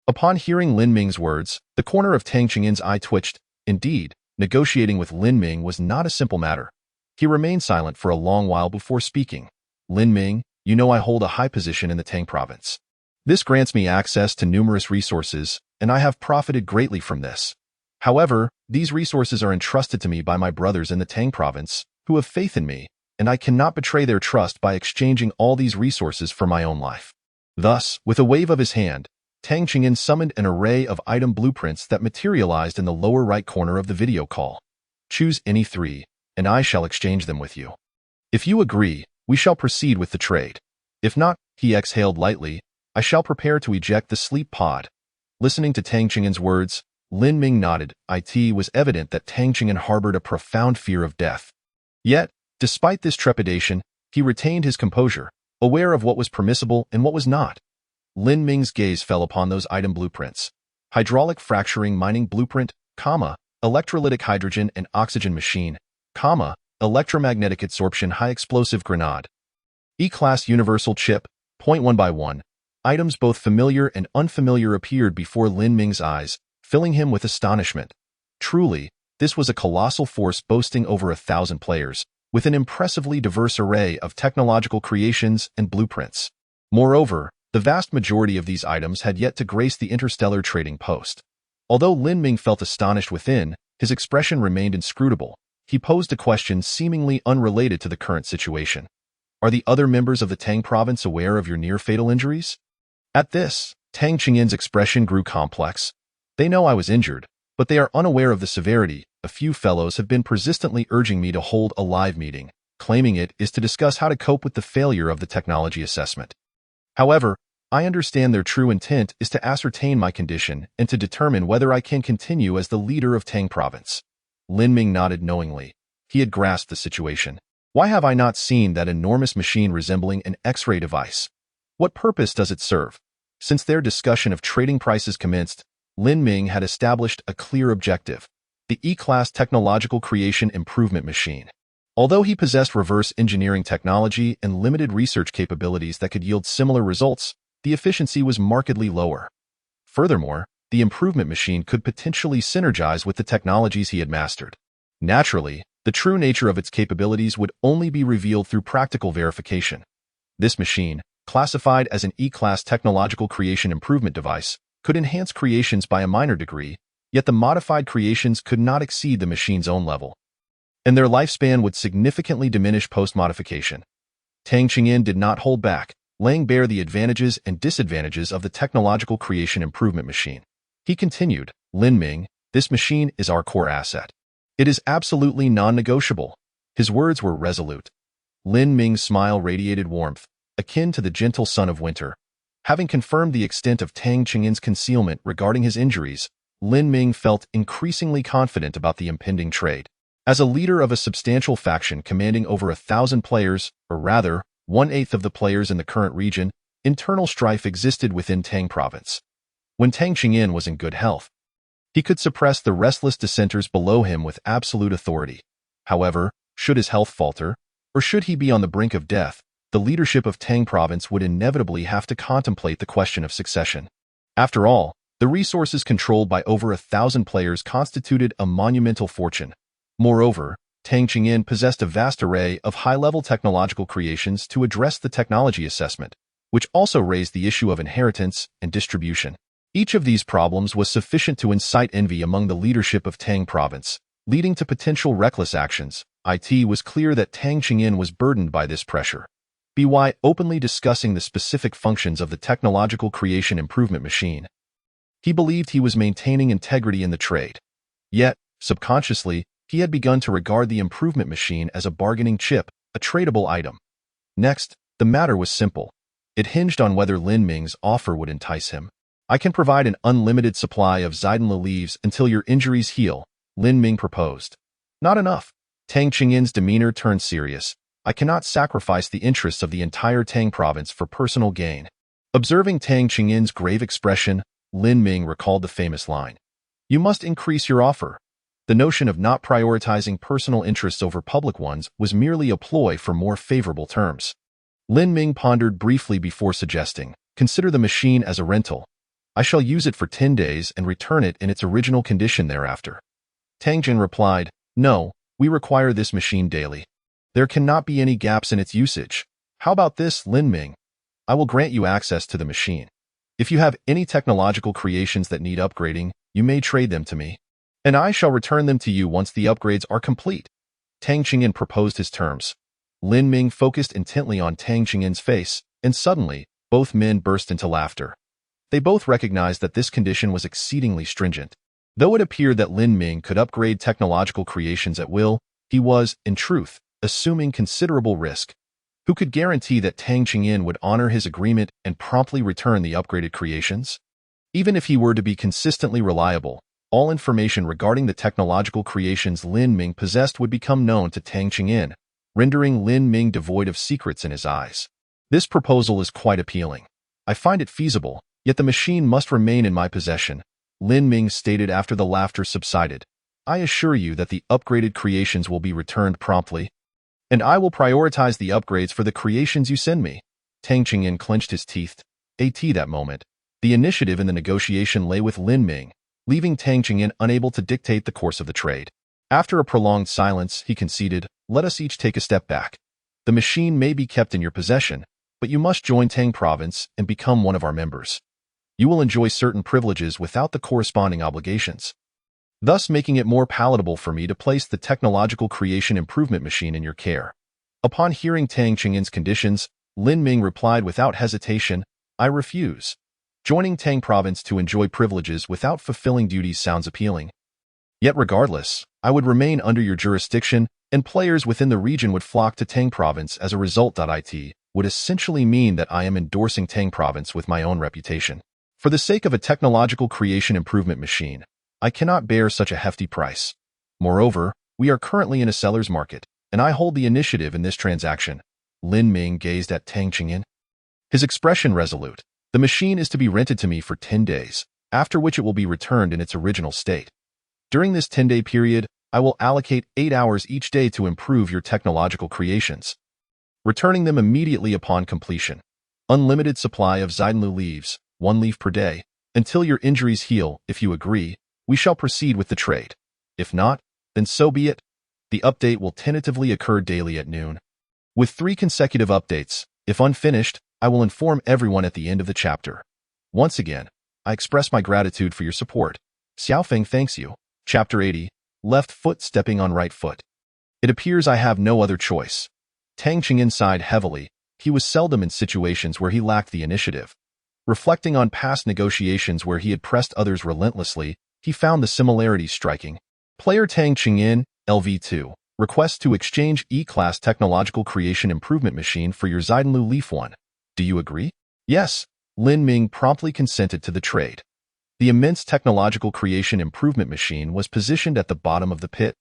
Upon hearing Lin Ming's words, the corner of Tang Qingyan's eye twitched. Indeed, negotiating with Lin Ming was not a simple matter. He remained silent for a long while before speaking. "Lin Ming, you know I hold a high position in the Tang province. This grants me access to numerous resources, and I have profited greatly from this. However, these resources are entrusted to me by my brothers in the Tang province, who have faith in me, and I cannot betray their trust by exchanging all these resources for my own life." Thus, with a wave of his hand, Tang Qingyan summoned an array of item blueprints that materialized in the lower right corner of the video call. "Choose any 3, and I shall exchange them with you. If you agree, we shall proceed with the trade. If not," he exhaled lightly, "I shall prepare to eject the sleep pod." Listening to Tang Qingyan's words, Lin Ming nodded. It was evident that Tang Qingyan harbored a profound fear of death. Yet, despite this trepidation, he retained his composure, aware of what was permissible and what was not. Lin Ming's gaze fell upon those item blueprints. Hydraulic fracturing mining blueprint, electrolytic hydrogen and oxygen machine, electromagnetic absorption high explosive grenade. E-class universal chip. One by one, items both familiar and unfamiliar appeared before Lin Ming's eyes, filling him with astonishment. Truly, this was a colossal force boasting over 1,000 players, with an impressively diverse array of technological creations and blueprints. Moreover, the vast majority of these items had yet to grace the Interstellar trading post. Although Lin Ming felt astonished within, his expression remained inscrutable. He posed a question seemingly unrelated to the current situation. "Are the other members of the Tang province aware of your near-fatal injuries?" At this, Tang Qingyan's expression grew complex. They know I was injured, but they are unaware of the severity. A few fellows have been persistently urging me to hold a live meeting, claiming it is to discuss how to cope with the failure of the technology assessment. However, I understand their true intent is to ascertain my condition and to determine whether I can continue as the leader of Tang Province. Lin Ming nodded knowingly. He had grasped the situation. Why have I not seen that enormous machine resembling an X-ray device? What purpose does it serve? Since their discussion of trading prices commenced, Lin Ming had established a clear objective: the E-Class Technological Creation Improvement Machine. Although he possessed reverse engineering technology and limited research capabilities that could yield similar results, the efficiency was markedly lower. Furthermore, the improvement machine could potentially synergize with the technologies he had mastered. Naturally, the true nature of its capabilities would only be revealed through practical verification. This machine, classified as an E-Class Technological Creation Improvement Device, could enhance creations by a minor degree, yet the modified creations could not exceed the machine's own level, and their lifespan would significantly diminish post-modification. Tang Qingyan did not hold back, laying bare the advantages and disadvantages of the Technological Creation Improvement Machine. He continued, Lin Ming, this machine is our core asset. It is absolutely non-negotiable. His words were resolute. Lin Ming's smile radiated warmth, akin to the gentle sun of winter. Having confirmed the extent of Tang Qingyan's concealment regarding his injuries, Lin Ming felt increasingly confident about the impending trade. As a leader of a substantial faction commanding over 1,000 players, or rather, 1/8 of the players in the current region, internal strife existed within Tang Province. When Tang Qingyan was in good health, he could suppress the restless dissenters below him with absolute authority. However, should his health falter, or should he be on the brink of death, the leadership of Tang Province would inevitably have to contemplate the question of succession. After all, the resources controlled by over 1,000 players constituted a monumental fortune. Moreover, Tang Qingyan possessed a vast array of high-level technological creations to address the technology assessment, which also raised the issue of inheritance and distribution. Each of these problems was sufficient to incite envy among the leadership of Tang Province, leading to potential reckless actions. It was clear that Tang Qingyan was burdened by this pressure. By openly discussing the specific functions of the Technological Creation Improvement Machine, he believed he was maintaining integrity in the trade. Yet, subconsciously, he had begun to regard the improvement machine as a bargaining chip, a tradable item. Next, the matter was simple. It hinged on whether Lin Ming's offer would entice him. I can provide an unlimited supply of Zidanla leaves until your injuries heal, Lin Ming proposed. Not enough. Tang Qingyan's demeanor turned serious. I cannot sacrifice the interests of the entire Tang Province for personal gain. Observing Tang Qingyan's grave expression, Lin Ming recalled the famous line. You must increase your offer. The notion of not prioritizing personal interests over public ones was merely a ploy for more favorable terms. Lin Ming pondered briefly before suggesting, consider the machine as a rental. I shall use it for 10 days and return it in its original condition thereafter. Tang Jin replied, no, we require this machine daily. There cannot be any gaps in its usage. How about this, Lin Ming? I will grant you access to the machine. If you have any technological creations that need upgrading, you may trade them to me, and I shall return them to you once the upgrades are complete. Tang Qingyan proposed his terms. Lin Ming focused intently on Tang Qingyan's face, and suddenly, both men burst into laughter. They both recognized that this condition was exceedingly stringent. Though it appeared that Lin Ming could upgrade technological creations at will, he was, in truth, assuming considerable risk. Who could guarantee that Tang Qingyan would honor his agreement and promptly return the upgraded creations? Even if he were to be consistently reliable, all information regarding the technological creations Lin Ming possessed would become known to Tang Qingyan, rendering Lin Ming devoid of secrets in his eyes. This proposal is quite appealing. I find it feasible, yet the machine must remain in my possession, Lin Ming stated after the laughter subsided. I assure you that the upgraded creations will be returned promptly, and I will prioritize the upgrades for the creations you send me. Tang Qingyan clenched his teeth. That moment, the initiative in the negotiation lay with Lin Ming, leaving Tang Qingyan unable to dictate the course of the trade. After a prolonged silence, he conceded, let us each take a step back. The machine may be kept in your possession, but you must join Tang Province and become one of our members. You will enjoy certain privileges without the corresponding obligations, thus making it more palatable for me to place the Technological Creation Improvement Machine in your care. Upon hearing Tang Qingyan's conditions, Lin Ming replied without hesitation, I refuse. Joining Tang province to enjoy privileges without fulfilling duties sounds appealing. Yet regardless, I would remain under your jurisdiction, and players within the region would flock to Tang province as a result. It would essentially mean that I am endorsing Tang province with my own reputation. For the sake of a technological creation improvement machine, I cannot bear such a hefty price. Moreover, we are currently in a seller's market, and I hold the initiative in this transaction. Lin Ming gazed at Tang Qingyan. His expression resolute. The machine is to be rented to me for 10 days, after which it will be returned in its original state. During this 10-day period, I will allocate 8 hours each day to improve your technological creations, returning them immediately upon completion. Unlimited supply of Zaidanlu leaves, 1 leaf per day, until your injuries heal. If you agree, we shall proceed with the trade. If not, then so be it. The update will tentatively occur daily at noon. With 3 consecutive updates, if unfinished, I will inform everyone at the end of the chapter. Once again, I express my gratitude for your support. Xiaofeng thanks you. Chapter 80, Left Foot Stepping on Right Foot. It appears I have no other choice. Tang Qingyan sighed heavily. He was seldom in situations where he lacked the initiative. Reflecting on past negotiations where he had pressed others relentlessly, he found the similarities striking. Player Tang Qingyan, LV2, requests to exchange E-Class Technological Creation Improvement Machine for your Zaidanlu Leaf 1. Do you agree? Yes. Lin Ming promptly consented to the trade. The immense technological creation improvement machine was positioned at the bottom of the pit,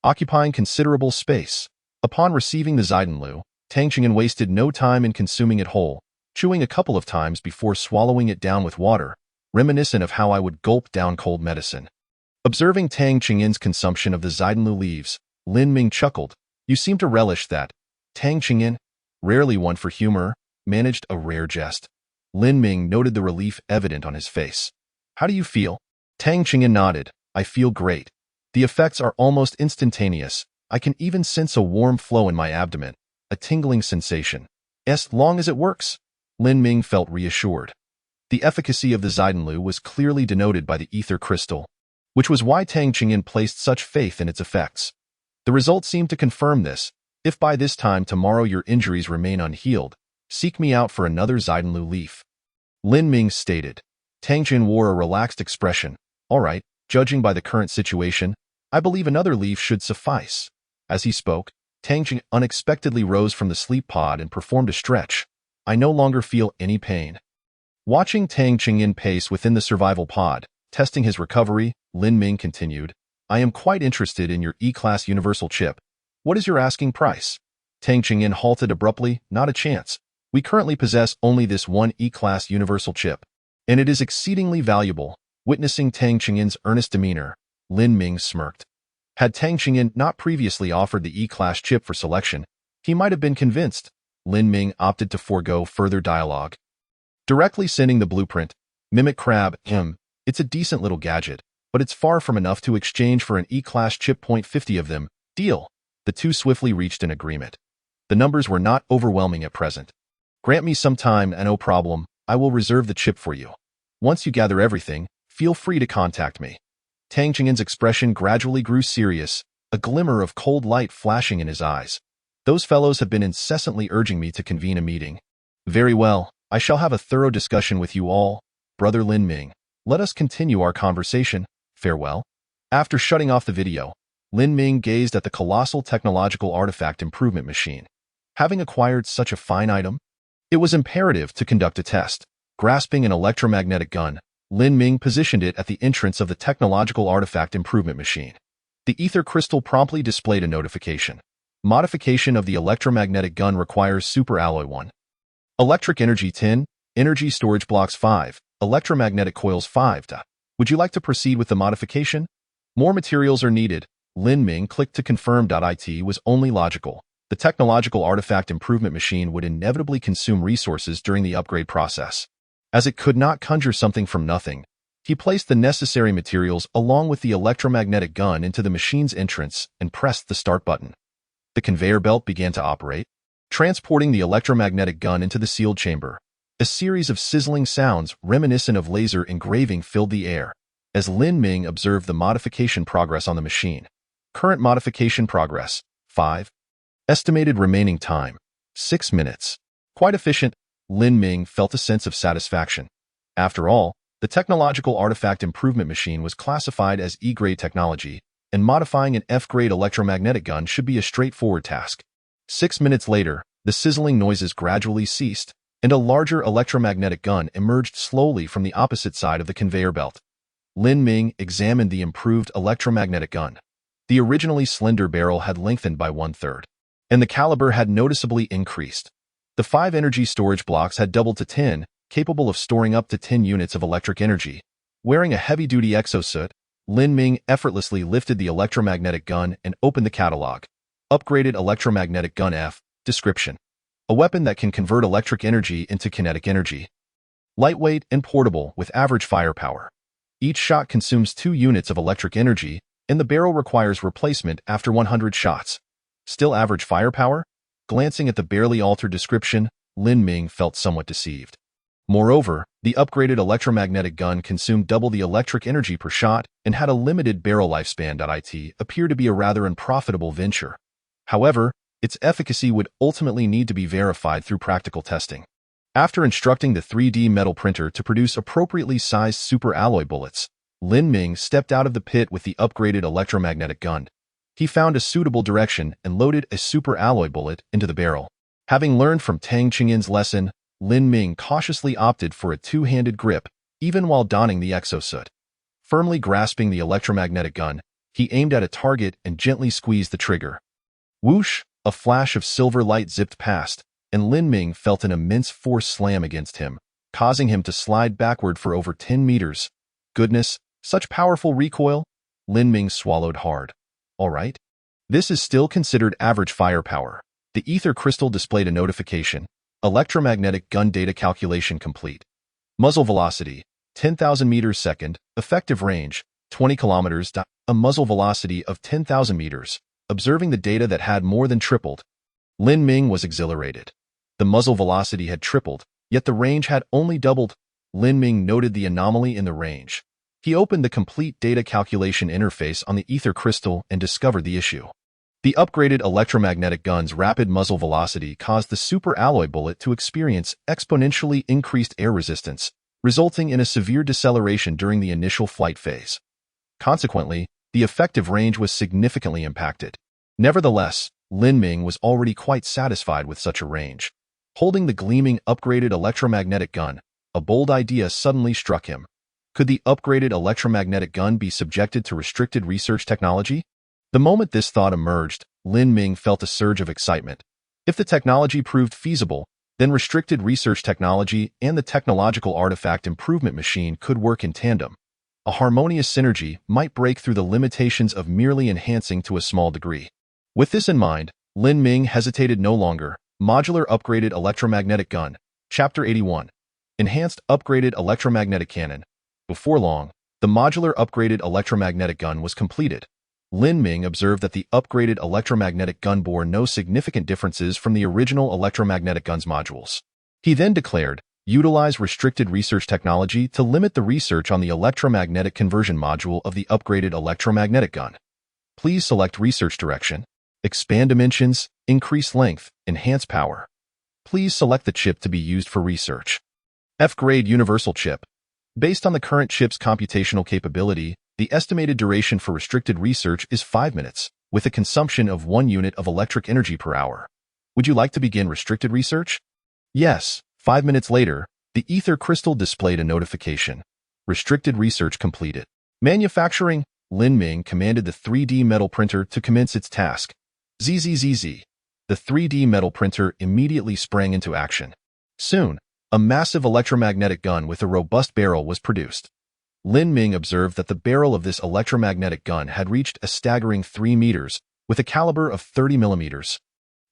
occupying considerable space. Upon receiving the Zaidanlu, Tang Qingyan wasted no time in consuming it whole, chewing a couple of times before swallowing it down with water, reminiscent of how I would gulp down cold medicine. Observing Tang Qingyan's consumption of the Zaidanlu leaves, Lin Ming chuckled. You seem to relish that. Tang Qingyan, rarely one for humor, managed a rare jest. Lin Ming noted the relief evident on his face. How do you feel? Tang Qingyan nodded. I feel great. The effects are almost instantaneous. I can even sense a warm flow in my abdomen, a tingling sensation. As long as it works. Lin Ming felt reassured. The efficacy of the Zaidanlu was clearly denoted by the ether crystal, which was why Tang Qingyan placed such faith in its effects. The results seemed to confirm this. If by this time tomorrow your injuries remain unhealed, seek me out for another Zaidanlu leaf. Lin Ming stated. Tang Qingyan wore a relaxed expression. All right, judging by the current situation, I believe another leaf should suffice. As he spoke, Tang Qingyan unexpectedly rose from the sleep pod and performed a stretch. I no longer feel any pain. Watching Tang Qingyan pace within the survival pod, testing his recovery, Lin Ming continued, I am quite interested in your E-Class Universal chip. What is your asking price? Tang Qingyan halted abruptly. Not a chance. We currently possess only this one E-Class Universal chip, and it is exceedingly valuable. Witnessing Tang Qingyan's earnest demeanor, Lin Ming smirked. Had Tang Qingyan not previously offered the E-Class chip for selection, he might have been convinced. Lin Ming opted to forego further dialogue. Directly sending the blueprint, Mimic Crab, it's a decent little gadget, but it's far from enough to exchange for an E-Class chip. 50 of them. Deal. The two swiftly reached an agreement. The numbers were not overwhelming at present. Grant me some time and no problem, I will reserve the chip for you. Once you gather everything, feel free to contact me. Tang Qingyan's expression gradually grew serious, a glimmer of cold light flashing in his eyes. Those fellows have been incessantly urging me to convene a meeting. Very well, I shall have a thorough discussion with you all. Brother Lin Ming, let us continue our conversation. Farewell. After shutting off the video, Lin Ming gazed at the colossal technological artifact improvement machine. Having acquired such a fine item, it was imperative to conduct a test. Grasping an electromagnetic gun, Lin Ming positioned it at the entrance of the technological artifact improvement machine. The ether crystal promptly displayed a notification. Modification of the electromagnetic gun requires super alloy 1. Electric energy 10, energy storage blocks 5, electromagnetic coils 5. Would you like to proceed with the modification? More materials are needed. Lin Ming clicked to confirm. It was only logical. The technological artifact improvement machine would inevitably consume resources during the upgrade process. As it could not conjure something from nothing, he placed the necessary materials along with the electromagnetic gun into the machine's entrance and pressed the start button. The conveyor belt began to operate, transporting the electromagnetic gun into the sealed chamber. A series of sizzling sounds reminiscent of laser engraving filled the air as Lin Ming observed the modification progress on the machine. Current modification progress, 5. Estimated remaining time, 6 minutes. Quite efficient. Lin Ming felt a sense of satisfaction. After all, the technological artifact improvement machine was classified as E-grade technology, and modifying an F-grade electromagnetic gun should be a straightforward task. 6 minutes later, the sizzling noises gradually ceased, and a larger electromagnetic gun emerged slowly from the opposite side of the conveyor belt. Lin Ming examined the improved electromagnetic gun. The originally slender barrel had lengthened by 1/3, and the caliber had noticeably increased. The 5 energy storage blocks had doubled to 10, capable of storing up to 10 units of electric energy. Wearing a heavy-duty exosuit, Lin Ming effortlessly lifted the electromagnetic gun and opened the catalog. Upgraded electromagnetic gun F. Description: a weapon that can convert electric energy into kinetic energy. Lightweight and portable with average firepower. Each shot consumes 2 units of electric energy, and the barrel requires replacement after 100 shots. Still average firepower? Glancing at the barely altered description, Lin Ming felt somewhat deceived. Moreover, the upgraded electromagnetic gun consumed double the electric energy per shot and had a limited barrel lifespan. It appeared to be a rather unprofitable venture. However, its efficacy would ultimately need to be verified through practical testing. After instructing the 3D metal printer to produce appropriately sized super alloy bullets, Lin Ming stepped out of the pit with the upgraded electromagnetic gun. He found a suitable direction and loaded a super alloy bullet into the barrel. Having learned from Tang Qingyin's lesson, Lin Ming cautiously opted for a two-handed grip, even while donning the exosuit. Firmly grasping the electromagnetic gun, he aimed at a target and gently squeezed the trigger. Whoosh! A flash of silver light zipped past, and Lin Ming felt an immense force slam against him, causing him to slide backward for over 10 meters. Goodness, such powerful recoil? Lin Ming swallowed hard. All right. This is still considered average firepower. The ether crystal displayed a notification. Electromagnetic gun data calculation complete. Muzzle velocity, 10,000 meters second. Effective range, 20 kilometers. A muzzle velocity of 10,000 meters. Observing the data that had more than tripled, Lin Ming was exhilarated. The muzzle velocity had tripled, yet the range had only doubled. Lin Ming noted the anomaly in the range. He opened the complete data calculation interface on the ether crystal and discovered the issue. The upgraded electromagnetic gun's rapid muzzle velocity caused the super alloy bullet to experience exponentially increased air resistance, resulting in a severe deceleration during the initial flight phase. Consequently, the effective range was significantly impacted. Nevertheless, Lin Ming was already quite satisfied with such a range. Holding the gleaming upgraded electromagnetic gun, a bold idea suddenly struck him. Could the upgraded electromagnetic gun be subjected to restricted research technology? The moment this thought emerged, Lin Ming felt a surge of excitement. If the technology proved feasible, then restricted research technology and the technological artifact improvement machine could work in tandem. A harmonious synergy might break through the limitations of merely enhancing to a small degree. With this in mind, Lin Ming hesitated no longer. Modular upgraded electromagnetic gun. Chapter 81. Enhanced upgraded electromagnetic cannon. Before long, the modular upgraded electromagnetic gun was completed. Lin Ming observed that the upgraded electromagnetic gun bore no significant differences from the original electromagnetic gun's modules. He then declared, utilize restricted research technology to limit the research on the electromagnetic conversion module of the upgraded electromagnetic gun. Please select research direction. Expand dimensions, increase length, enhance power. Please select the chip to be used for research. F-grade universal chip. Based on the current chip's computational capability, the estimated duration for restricted research is 5 minutes, with a consumption of 1 unit of electric energy per hour. Would you like to begin restricted research? Yes. 5 minutes later, the ether crystal displayed a notification. Restricted research completed. Manufacturing. Lin Ming commanded the 3D metal printer to commence its task. ZZZZ. The 3D metal printer immediately sprang into action. Soon, a massive electromagnetic gun with a robust barrel was produced. Lin Ming observed that the barrel of this electromagnetic gun had reached a staggering 3 meters, with a caliber of 30 millimeters,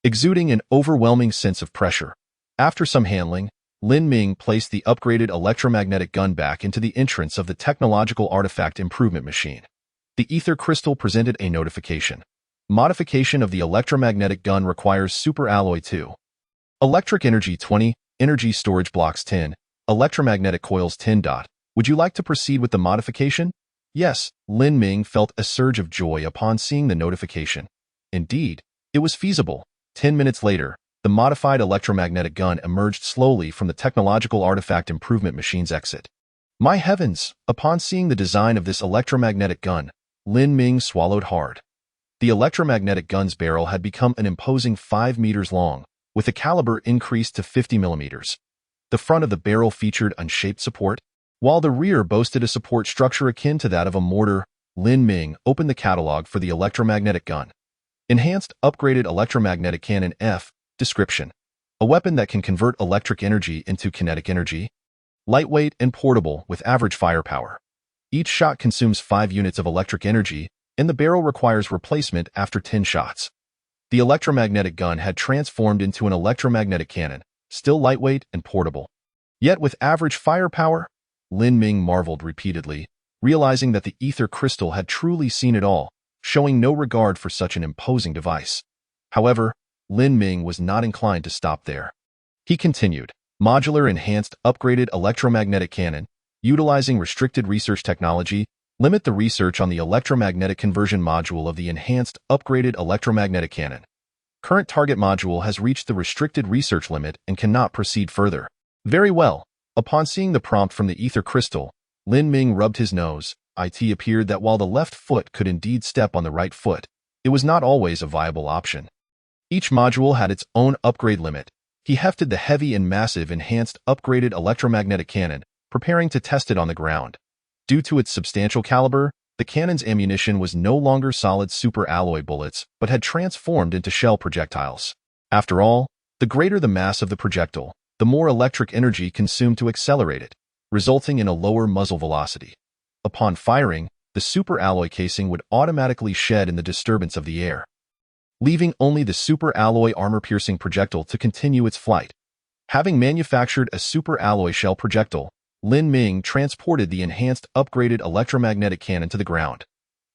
exuding an overwhelming sense of pressure. After some handling, Lin Ming placed the upgraded electromagnetic gun back into the entrance of the technological artifact improvement machine. The ether crystal presented a notification. Modification of the electromagnetic gun requires super alloy 2. Electric energy 20, energy storage blocks 10, electromagnetic coils 10. Would you like to proceed with the modification? Yes, Lin Ming felt a surge of joy upon seeing the notification. Indeed, it was feasible. 10 minutes later, the modified electromagnetic gun emerged slowly from the technological artifact improvement machine's exit. My heavens! Upon seeing the design of this electromagnetic gun, Lin Ming swallowed hard. The electromagnetic gun's barrel had become an imposing 5 meters long, with the caliber increased to 50 millimeters. The front of the barrel featured unshaped support, while the rear boasted a support structure akin to that of a mortar. Lin Ming opened the catalog for the electromagnetic gun. Enhanced Upgraded Electromagnetic Cannon F. Description: a weapon that can convert electric energy into kinetic energy. Lightweight and portable with average firepower. Each shot consumes 5 units of electric energy, and the barrel requires replacement after 10 shots. The electromagnetic gun had transformed into an electromagnetic cannon, still lightweight and portable. Yet with average firepower, Lin Ming marveled repeatedly, realizing that the ether crystal had truly seen it all, showing no regard for such an imposing device. However, Lin Ming was not inclined to stop there. He continued, modular enhanced upgraded electromagnetic cannon, utilizing restricted research technology, limit the research on the electromagnetic conversion module of the enhanced upgraded electromagnetic cannon. Current target module has reached the restricted research limit and cannot proceed further. Very well. Upon seeing the prompt from the ether crystal, Lin Ming rubbed his nose. It appeared that while the left foot could indeed step on the right foot, it was not always a viable option. Each module had its own upgrade limit. He hefted the heavy and massive enhanced upgraded electromagnetic cannon, preparing to test it on the ground. Due to its substantial caliber, the cannon's ammunition was no longer solid super alloy bullets, but had transformed into shell projectiles. After all, the greater the mass of the projectile, the more electric energy consumed to accelerate it, resulting in a lower muzzle velocity. Upon firing, the super alloy casing would automatically shed in the disturbance of the air, leaving only the super alloy armor-piercing projectile to continue its flight. Having manufactured a super alloy shell projectile, Lin Ming transported the enhanced upgraded electromagnetic cannon to the ground.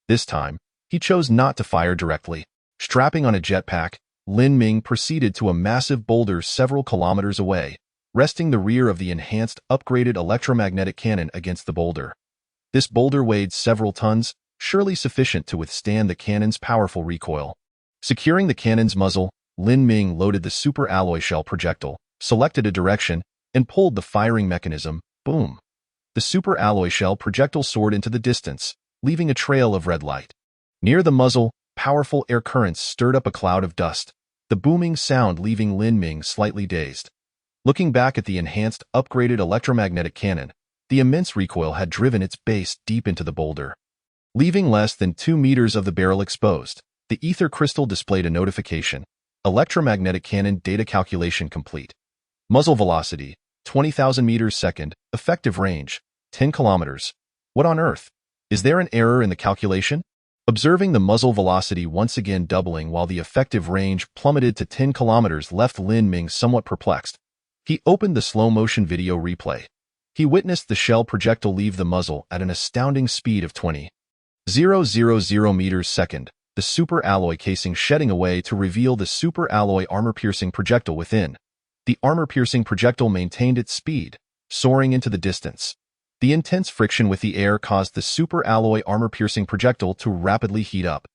This time, he chose not to fire directly. Strapping on a jetpack, Lin Ming proceeded to a massive boulder several kilometers away, resting the rear of the enhanced upgraded electromagnetic cannon against the boulder. This boulder weighed several tons, surely sufficient to withstand the cannon's powerful recoil. Securing the cannon's muzzle, Lin Ming loaded the super alloy shell projectile, selected a direction, and pulled the firing mechanism. Boom! The super alloy shell projectile soared into the distance, leaving a trail of red light. Near the muzzle, powerful air currents stirred up a cloud of dust, the booming sound leaving Lin Ming slightly dazed. Looking back at the enhanced, upgraded electromagnetic cannon, the immense recoil had driven its base deep into the boulder, leaving less than 2 meters of the barrel exposed. The ether crystal displayed a notification. Electromagnetic cannon data calculation complete. Muzzle velocity, 20,000 meters second. Effective range, 10 kilometers. What on earth? Is there an error in the calculation? Observing the muzzle velocity once again doubling while the effective range plummeted to 10 kilometers left Lin Ming somewhat perplexed. He opened the slow-motion video replay. He witnessed the shell projectile leave the muzzle at an astounding speed of 20,000 meters second, the super alloy casing shedding away to reveal the super alloy armor-piercing projectile within. The armor-piercing projectile maintained its speed, soaring into the distance. The intense friction with the air caused the super alloy armor-piercing projectile to rapidly heat up,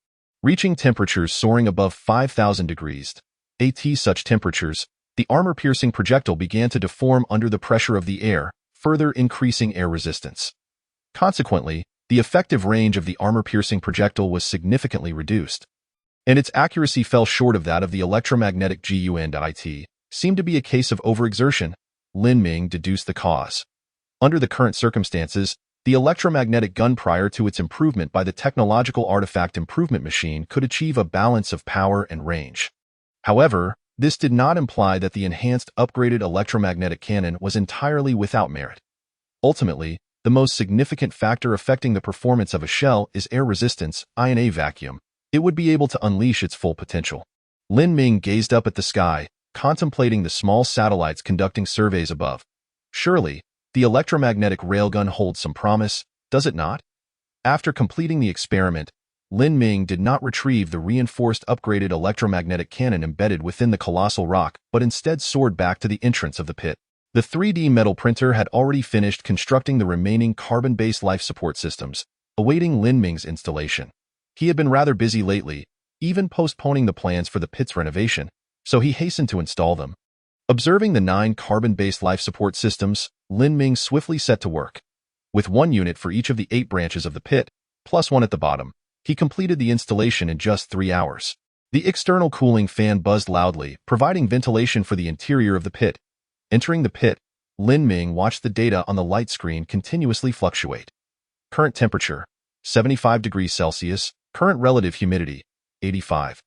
reaching temperatures soaring above 5,000 degrees. At such temperatures, the armor-piercing projectile began to deform under the pressure of the air, further increasing air resistance. Consequently, the effective range of the armor-piercing projectile was significantly reduced, and its accuracy fell short of that of the electromagnetic gun. It seemed to be a case of overexertion. Lin Ming deduced the cause. Under the current circumstances, the electromagnetic gun prior to its improvement by the technological artifact improvement machine could achieve a balance of power and range. However, this did not imply that the enhanced upgraded electromagnetic cannon was entirely without merit. Ultimately, the most significant factor affecting the performance of a shell is air resistance. In a vacuum, it would be able to unleash its full potential. Lin Ming gazed up at the sky, contemplating the small satellites conducting surveys above. Surely, the electromagnetic railgun holds some promise, does it not? After completing the experiment, Lin Ming did not retrieve the reinforced upgraded electromagnetic cannon embedded within the colossal rock, but instead soared back to the entrance of the pit. The 3D metal printer had already finished constructing the remaining carbon-based life support systems, awaiting Lin Ming's installation. He had been rather busy lately, even postponing the plans for the pit's renovation, so he hastened to install them. Observing the 9 carbon-based life support systems, Lin Ming swiftly set to work. With 1 unit for each of the 8 branches of the pit, plus 1 at the bottom, he completed the installation in just 3 hours. The external cooling fan buzzed loudly, providing ventilation for the interior of the pit. Entering the pit, Lin Ming watched the data on the light screen continuously fluctuate. Current temperature, 75 degrees Celsius. Current relative humidity, 85.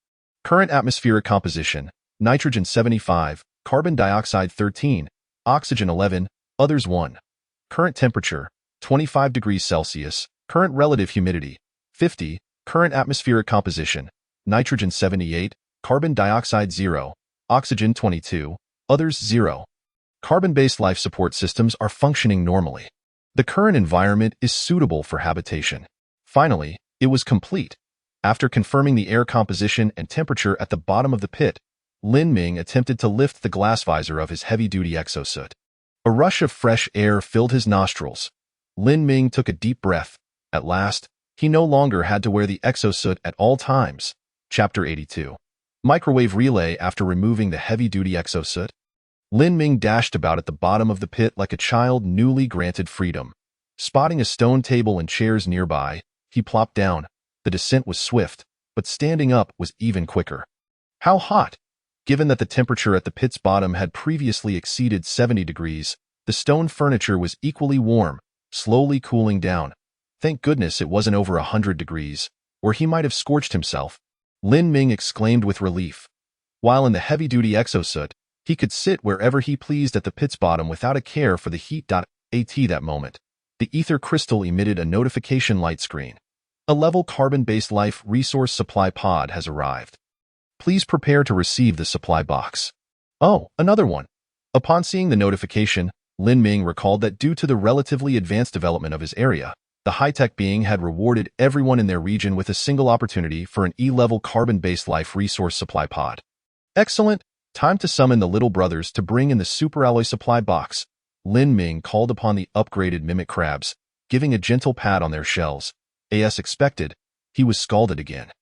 Current atmospheric composition, nitrogen 75, carbon dioxide 13, oxygen 11, others 1. Current temperature, 25 degrees Celsius. Current relative humidity, 50. Current atmospheric composition, nitrogen 78, carbon dioxide 0, oxygen 22, others 0. Carbon-based life support systems are functioning normally. The current environment is suitable for habitation. Finally, it was complete. After confirming the air composition and temperature at the bottom of the pit, Lin Ming attempted to lift the glass visor of his heavy-duty exosuit. A rush of fresh air filled his nostrils. Lin Ming took a deep breath. At last, he no longer had to wear the exosuit at all times. Chapter 82. Microwave relay. After removing the heavy-duty exosuit, Lin Ming dashed about at the bottom of the pit like a child newly granted freedom. Spotting a stone table and chairs nearby, he plopped down. The descent was swift, but standing up was even quicker. How hot! Given that the temperature at the pit's bottom had previously exceeded 70 degrees, the stone furniture was equally warm, slowly cooling down. Thank goodness it wasn't over 100 degrees, or he might have scorched himself. Lin Ming exclaimed with relief. While in the heavy-duty exosuit, he could sit wherever he pleased at the pit's bottom without a care for the heat. At that moment, the ether crystal emitted a notification light screen. A level carbon-based life resource supply pod has arrived. Please prepare to receive the supply box. Oh, another one. Upon seeing the notification, Lin Ming recalled that due to the relatively advanced development of his area, the high-tech being had rewarded everyone in their region with a single opportunity for an E-level carbon-based life resource supply pod. Excellent! Time to summon the little brothers to bring in the superalloy supply box. Lin Ming called upon the upgraded mimic crabs, giving a gentle pat on their shells. As expected, he was scalded again.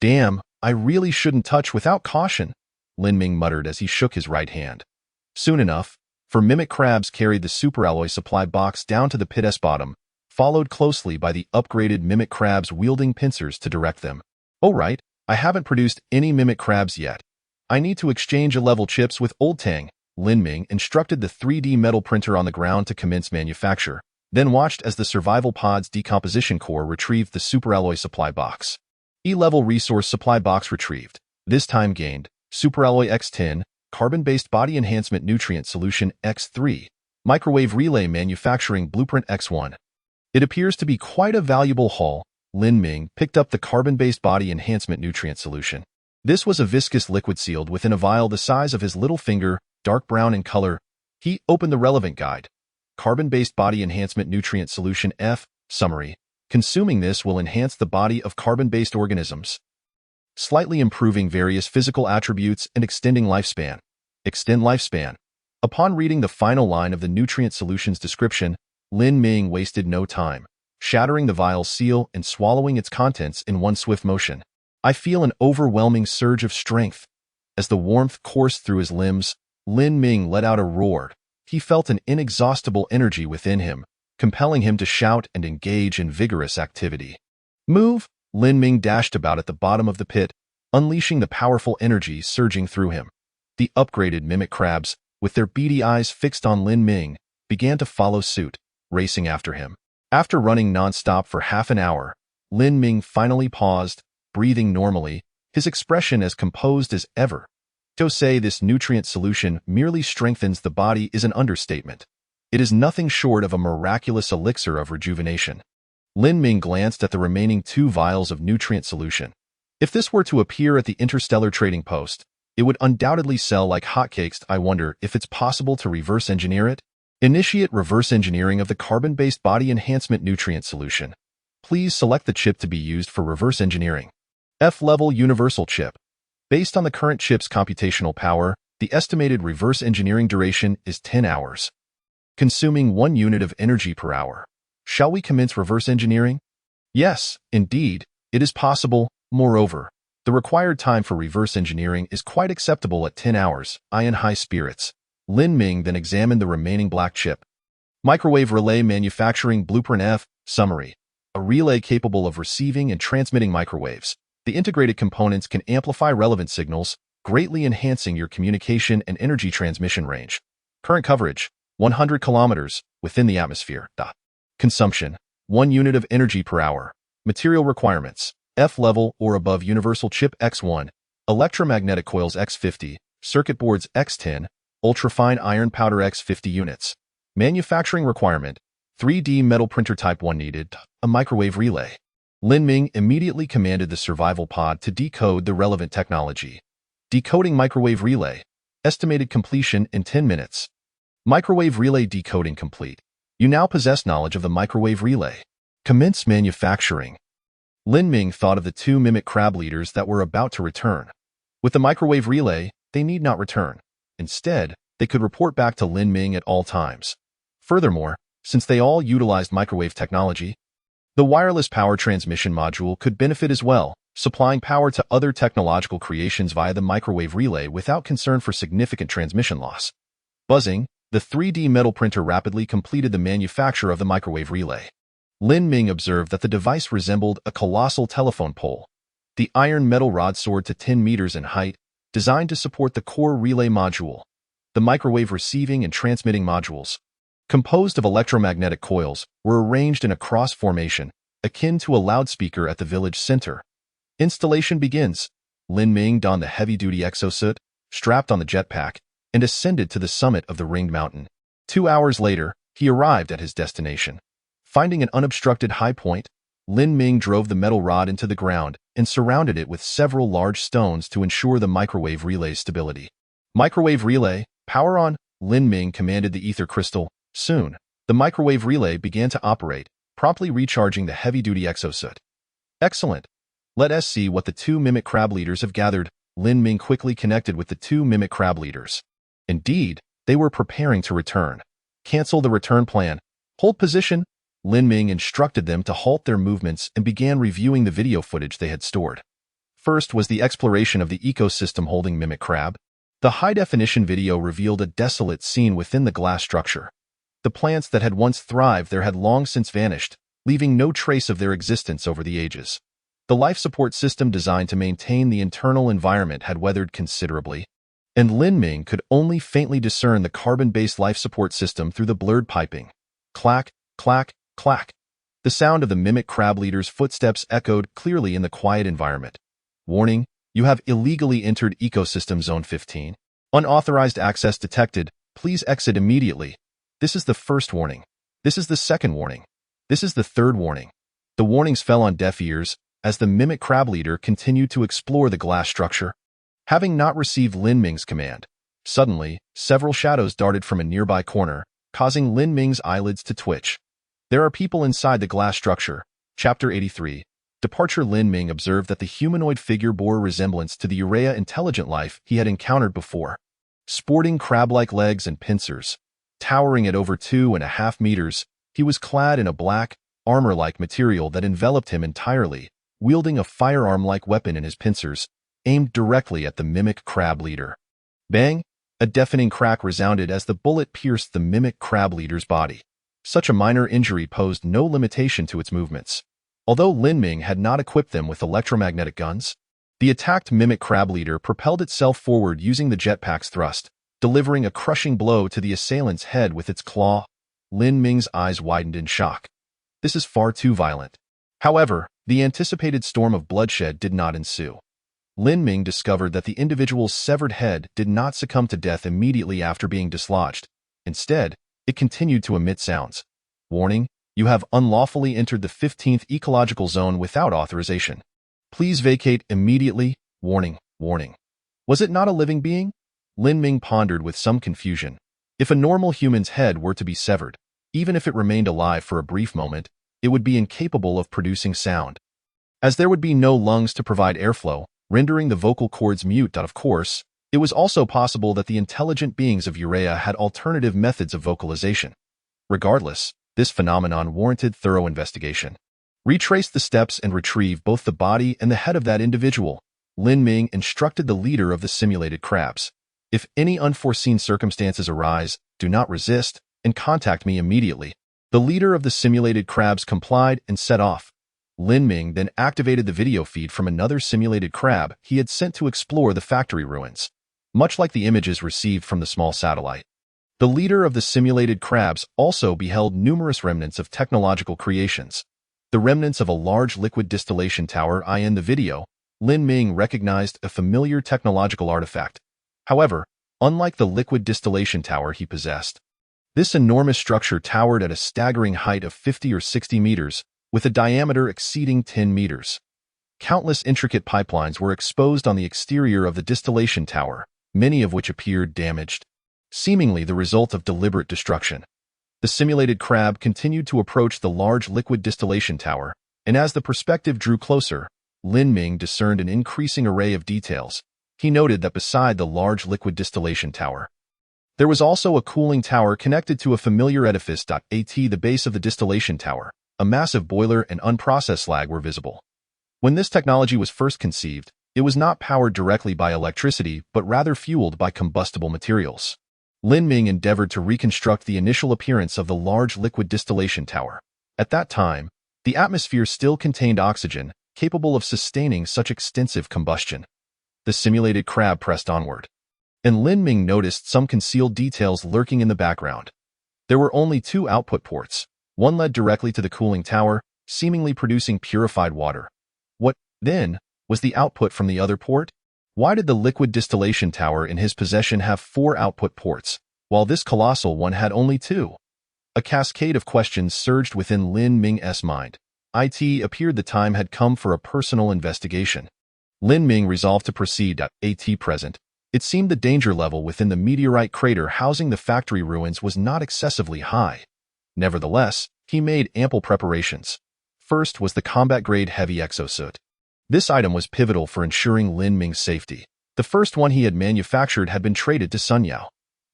Damn, I really shouldn't touch without caution, Lin Ming muttered as he shook his right hand. Soon enough, mimic crabs carried the superalloy supply box down to the pit's bottom, followed closely by the upgraded mimic crabs wielding pincers to direct them. Oh right, I haven't produced any mimic crabs yet. I need to exchange A-level chips with Old Tang. Lin Ming instructed the 3D metal printer on the ground to commence manufacture, then watched as the survival pod's decomposition core retrieved the superalloy supply box. E-level resource supply box retrieved. This time gained, superalloy X10, carbon-based body enhancement nutrient solution X3, microwave relay manufacturing blueprint X1. It appears to be quite a valuable haul. Lin Ming picked up the carbon-based body enhancement nutrient solution. This was a viscous liquid sealed within a vial the size of his little finger, dark brown in color. He opened the relevant guide. Carbon-based body enhancement nutrient solution F. Summary. Consuming this will enhance the body of carbon-based organisms, slightly improving various physical attributes and extending lifespan. Extend lifespan. Upon reading the final line of the nutrient solution's description, Lin Ming wasted no time, shattering the vial's seal and swallowing its contents in one swift motion. I feel an overwhelming surge of strength. As the warmth coursed through his limbs, Lin Ming let out a roar. He felt an inexhaustible energy within him, compelling him to shout and engage in vigorous activity. Move! Lin Ming dashed about at the bottom of the pit, unleashing the powerful energy surging through him. The upgraded mimic crabs, with their beady eyes fixed on Lin Ming, began to follow suit, racing after him. After running non-stop for half an hour, Lin Ming finally paused, breathing normally, his expression as composed as ever. To say this nutrient solution merely strengthens the body is an understatement. It is nothing short of a miraculous elixir of rejuvenation. Lin Ming glanced at the remaining 2 vials of nutrient solution. If this were to appear at the Interstellar trading post, it would undoubtedly sell like hotcakes. I wonder if it's possible to reverse engineer it? Initiate reverse engineering of the carbon-based body enhancement nutrient solution. Please select the chip to be used for reverse engineering. F-level universal chip. Based on the current chip's computational power, the estimated reverse engineering duration is 10 hours, consuming 1 unit of energy per hour. Shall we commence reverse engineering? Yes, indeed, it is possible. Moreover, the required time for reverse engineering is quite acceptable at 10 hours. I in high spirits. Lin Ming then examined the remaining black chip. Microwave Relay Manufacturing Blueprint F. Summary. A relay capable of receiving and transmitting microwaves. The integrated components can amplify relevant signals, greatly enhancing your communication and energy transmission range. Current coverage, 100 kilometers within the atmosphere. Consumption, 1 unit of energy per hour. Material requirements, F level or above universal chip X1, electromagnetic coils X50, circuit boards X10, ultrafine iron powder X50 units. Manufacturing requirement, 3D metal printer type 1 needed, a microwave relay. Lin Ming immediately commanded the survival pod to decode the relevant technology. Decoding microwave relay. Estimated completion in 10 minutes. Microwave relay decoding complete. You now possess knowledge of the microwave relay. Commence manufacturing. Lin Ming thought of the 2 mimic crab leaders that were about to return. With the microwave relay, they need not return. Instead, they could report back to Lin Ming at all times. Furthermore, since they all utilized microwave technology, the wireless power transmission module could benefit as well, supplying power to other technological creations via the microwave relay without concern for significant transmission loss. Buzzing, the 3D metal printer rapidly completed the manufacture of the microwave relay. Lin Ming observed that the device resembled a colossal telephone pole. The iron metal rod soared to 10 meters in height, designed to support the core relay module. The microwave receiving and transmitting modules, composed of electromagnetic coils, were arranged in a cross formation, akin to a loudspeaker at the village center. Installation begins. Lin Ming donned the heavy-duty exosuit, strapped on the jetpack, and ascended to the summit of the ringed mountain. 2 hours later, he arrived at his destination. Finding an unobstructed high point, Lin Ming drove the metal rod into the ground and surrounded it with several large stones to ensure the microwave relay's stability. Microwave relay, power on, Lin Ming commanded the ether crystal. Soon, the microwave relay began to operate, promptly recharging the heavy-duty exosuit. Excellent. Let us see what the 2 mimic crab leaders have gathered. Lin Ming quickly connected with the 2 mimic crab leaders. Indeed, they were preparing to return. Cancel the return plan. Hold position. Lin Ming instructed them to halt their movements and began reviewing the video footage they had stored. First was the exploration of the ecosystem holding mimic crab. The high-definition video revealed a desolate scene within the glass structure. The plants that had once thrived there had long since vanished, leaving no trace of their existence over the ages. The life support system designed to maintain the internal environment had weathered considerably, and Lin Ming could only faintly discern the carbon-based life support system through the blurred piping. Clack, clack, clack. The sound of the mimic crab leader's footsteps echoed clearly in the quiet environment. Warning, you have illegally entered Ecosystem Zone 15. Unauthorized access detected. Please exit immediately. This is the first warning. This is the second warning. This is the third warning. The warnings fell on deaf ears as the mimic crab leader continued to explore the glass structure. Having not received Lin Ming's command, suddenly, several shadows darted from a nearby corner, causing Lin Ming's eyelids to twitch. There are people inside the glass structure. Chapter 83. Departure. Lin Ming observed that the humanoid figure bore a resemblance to the urea intelligent life he had encountered before. Sporting crab-like legs and pincers, towering at over 2.5 meters, he was clad in a black, armor-like material that enveloped him entirely, wielding a firearm-like weapon in his pincers, aimed directly at the mimic crab leader. Bang! A deafening crack resounded as the bullet pierced the mimic crab leader's body. Such a minor injury posed no limitation to its movements. Although Lin Ming had not equipped them with electromagnetic guns, the attacked mimic crab leader propelled itself forward using the jetpack's thrust, delivering a crushing blow to the assailant's head with its claw. Lin Ming's eyes widened in shock. This is far too violent. However, the anticipated storm of bloodshed did not ensue. Lin Ming discovered that the individual's severed head did not succumb to death immediately after being dislodged. Instead, it continued to emit sounds. Warning, you have unlawfully entered the 15th ecological zone without authorization. Please vacate immediately. Warning, warning. Was it not a living being? Lin Ming pondered with some confusion. If a normal human's head were to be severed, even if it remained alive for a brief moment, it would be incapable of producing sound. As there would be no lungs to provide airflow, rendering the vocal cords mute. Of course, it was also possible that the intelligent beings of Urea had alternative methods of vocalization. Regardless, this phenomenon warranted thorough investigation. Retrace the steps and retrieve both the body and the head of that individual, Lin Ming instructed the leader of the simulated crabs. If any unforeseen circumstances arise, do not resist, and contact me immediately." The leader of the simulated crabs complied and set off. Lin Ming then activated the video feed from another simulated crab he had sent to explore the factory ruins, much like the images received from the small satellite. The leader of the simulated crabs also beheld numerous remnants of technological creations. The remnants of a large liquid distillation tower. In the video, Lin Ming recognized a familiar technological artifact. However, unlike the liquid distillation tower he possessed, this enormous structure towered at a staggering height of 50 or 60 meters, with a diameter exceeding 10 meters. Countless intricate pipelines were exposed on the exterior of the distillation tower, many of which appeared damaged, seemingly the result of deliberate destruction. The simulated crab continued to approach the large liquid distillation tower, and as the perspective drew closer, Lin Ming discerned an increasing array of details. He noted that beside the large liquid distillation tower, there was also a cooling tower connected to a familiar edifice. At the base of the distillation tower, a massive boiler and unprocessed slag were visible. When this technology was first conceived, it was not powered directly by electricity but rather fueled by combustible materials. Lin Ming endeavored to reconstruct the initial appearance of the large liquid distillation tower. At that time, the atmosphere still contained oxygen, capable of sustaining such extensive combustion. The simulated crab pressed onward, and Lin Ming noticed some concealed details lurking in the background. There were only two output ports. One led directly to the cooling tower, seemingly producing purified water. What, then, was the output from the other port? Why did the liquid distillation tower in his possession have 4 output ports, while this colossal one had only 2? A cascade of questions surged within Lin Ming's mind. It appeared the time had come for a personal investigation. Lin Ming resolved to proceed. At present, it seemed the danger level within the meteorite crater housing the factory ruins was not excessively high. Nevertheless, he made ample preparations. First was the combat-grade heavy exosuit. This item was pivotal for ensuring Lin Ming's safety. The first one he had manufactured had been traded to Sun Yao.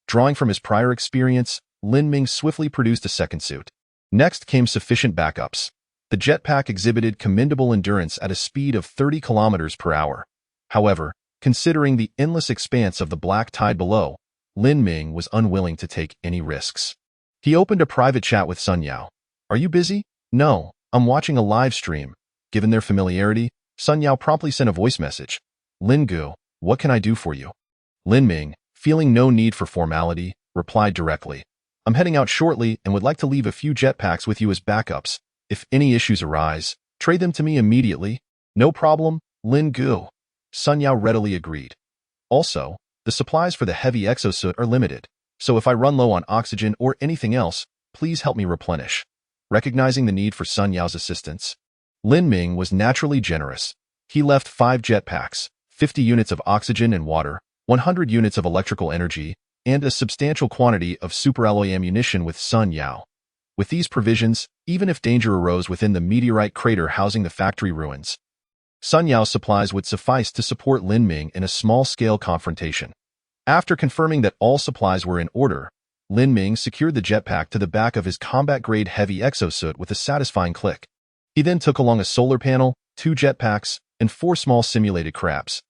Drawing from his prior experience, Lin Ming swiftly produced a second suit. Next came sufficient backups. The jetpack exhibited commendable endurance at a speed of 30 kilometers per hour. However, considering the endless expanse of the black tide below, Lin Ming was unwilling to take any risks. He opened a private chat with Sun Yao. "Are you busy?" "No, I'm watching a live stream." Given their familiarity, Sun Yao promptly sent a voice message. "Lin Gu, what can I do for you?" Lin Ming, feeling no need for formality, replied directly. "I'm heading out shortly and would like to leave a few jetpacks with you as backups. If any issues arise, trade them to me immediately." "No problem, Lin Gu." Sun Yao readily agreed. "Also, the supplies for the heavy exosuit are limited, so if I run low on oxygen or anything else, please help me replenish." Recognizing the need for Sun Yao's assistance, Lin Ming was naturally generous. He left 5 jetpacks, 50 units of oxygen and water, 100 units of electrical energy, and a substantial quantity of superalloy ammunition with Sun Yao. With these provisions, even if danger arose within the meteorite crater housing the factory ruins, Sun Yao's supplies would suffice to support Lin Ming in a small-scale confrontation. After confirming that all supplies were in order, Lin Ming secured the jetpack to the back of his combat-grade heavy exosuit with a satisfying click. He then took along a solar panel, 2 jetpacks, and 4 small simulated crabs.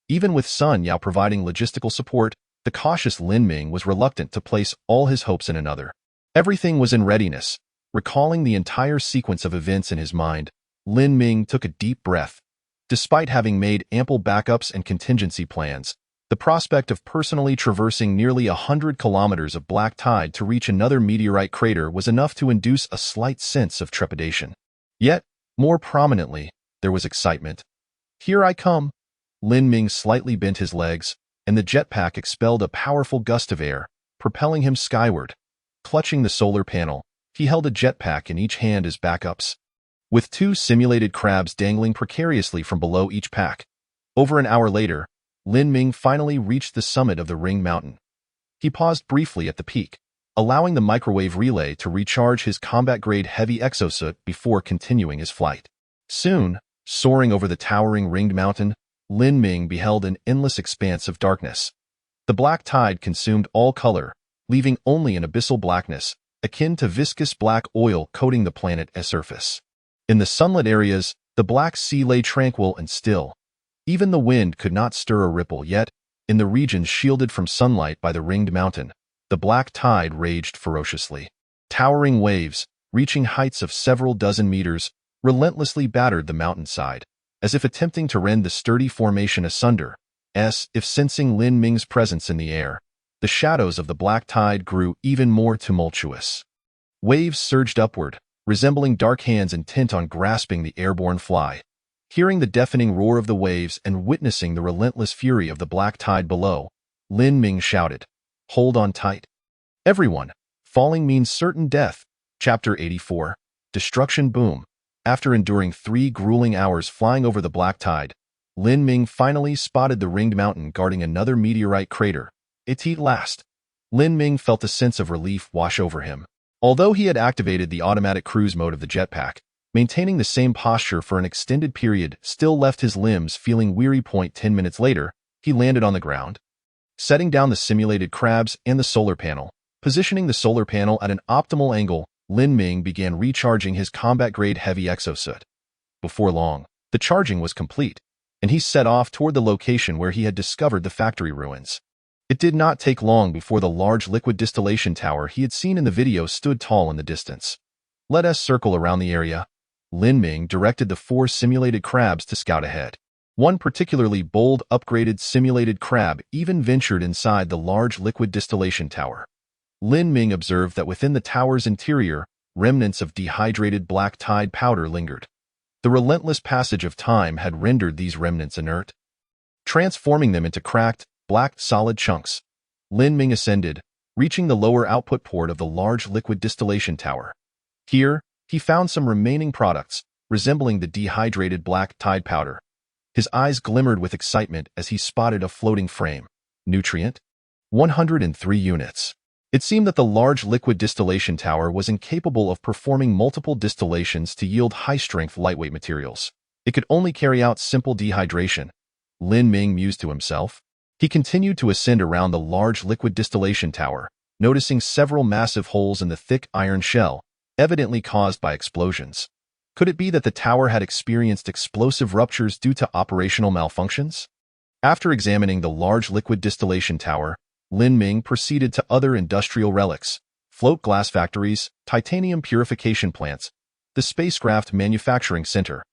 Even with Sun Yao providing logistical support, the cautious Lin Ming was reluctant to place all his hopes in another. Everything was in readiness. Recalling the entire sequence of events in his mind, Lin Ming took a deep breath. Despite having made ample backups and contingency plans, the prospect of personally traversing nearly 100 kilometers of black tide to reach another meteorite crater was enough to induce a slight sense of trepidation. Yet, more prominently, there was excitement. "Here I come." Lin Ming slightly bent his legs, and the jetpack expelled a powerful gust of air, propelling him skyward. Clutching the solar panel, he held a jetpack in each hand as backups, with 2 simulated crabs dangling precariously from below each pack. Over an hour later, Lin Ming finally reached the summit of the ringed mountain. He paused briefly at the peak, allowing the microwave relay to recharge his combat-grade heavy exosuit before continuing his flight. Soon, soaring over the towering ringed mountain, Lin Ming beheld an endless expanse of darkness. The black tide consumed all color, leaving only an abyssal blackness, akin to viscous black oil coating the planet's surface. In the sunlit areas, the Black Sea lay tranquil and still. Even the wind could not stir a ripple, yet, in the regions shielded from sunlight by the ringed mountain, The black tide raged ferociously. Towering waves, reaching heights of several dozen meters, relentlessly battered the mountainside, as if attempting to rend the sturdy formation asunder. If sensing Lin Ming's presence in the air, the shadows of the black tide grew even more tumultuous. Waves surged upward, resembling dark hands intent on grasping the airborne fly. Hearing the deafening roar of the waves and witnessing the relentless fury of the black tide below, Lin Ming shouted, "Hold on tight. Everyone, falling means certain death." Chapter 84. Destruction Boom. After enduring 3 grueling hours flying over the black tide, Lin Ming finally spotted the ringed mountain guarding another meteorite crater. At last. Lin Ming felt a sense of relief wash over him. Although he had activated the automatic cruise mode of the jetpack, maintaining the same posture for an extended period still left his limbs feeling weary. 10 minutes later, he landed on the ground. Setting down the simulated crabs and the solar panel, positioning the solar panel at an optimal angle, Lin Ming began recharging his combat-grade heavy exosuit. Before long, the charging was complete, and he set off toward the location where he had discovered the factory ruins. It did not take long before the large liquid distillation tower he had seen in the video stood tall in the distance. "Let us circle around the area." Lin Ming directed the 4 simulated crabs to scout ahead. One particularly bold, upgraded simulated crab even ventured inside the large liquid distillation tower. Lin Ming observed that within the tower's interior, remnants of dehydrated black tide powder lingered. The relentless passage of time had rendered these remnants inert, transforming them into cracked, black, solid chunks. Lin Ming ascended, reaching the lower output port of the large liquid distillation tower. Here, he found some remaining products, resembling the dehydrated black tide powder. His eyes glimmered with excitement as he spotted a floating frame. Nutrient? 103 units. It seemed that the large liquid distillation tower was incapable of performing multiple distillations to yield high-strength lightweight materials. It could only carry out simple dehydration. Lin Ming mused to himself. He continued to ascend around the large liquid distillation tower, noticing several massive holes in the thick iron shell, evidently caused by explosions. Could it be that the tower had experienced explosive ruptures due to operational malfunctions? After examining the large liquid distillation tower, Lin Ming proceeded to other industrial relics, float glass factories, titanium purification plants, the spacecraft manufacturing center.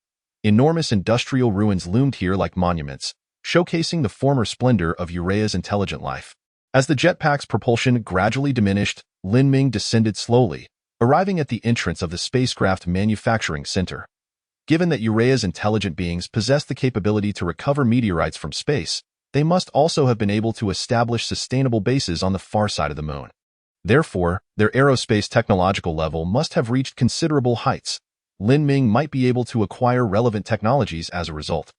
Enormous industrial ruins loomed here like monuments, showcasing the former splendor of Uraya's intelligent life. As the jetpack's propulsion gradually diminished, Lin Ming descended slowly, arriving at the entrance of the spacecraft manufacturing center. Given that Uraya's intelligent beings possess the capability to recover meteorites from space, they must also have been able to establish sustainable bases on the far side of the moon. Therefore, their aerospace technological level must have reached considerable heights. Lin Ming might be able to acquire relevant technologies as a result.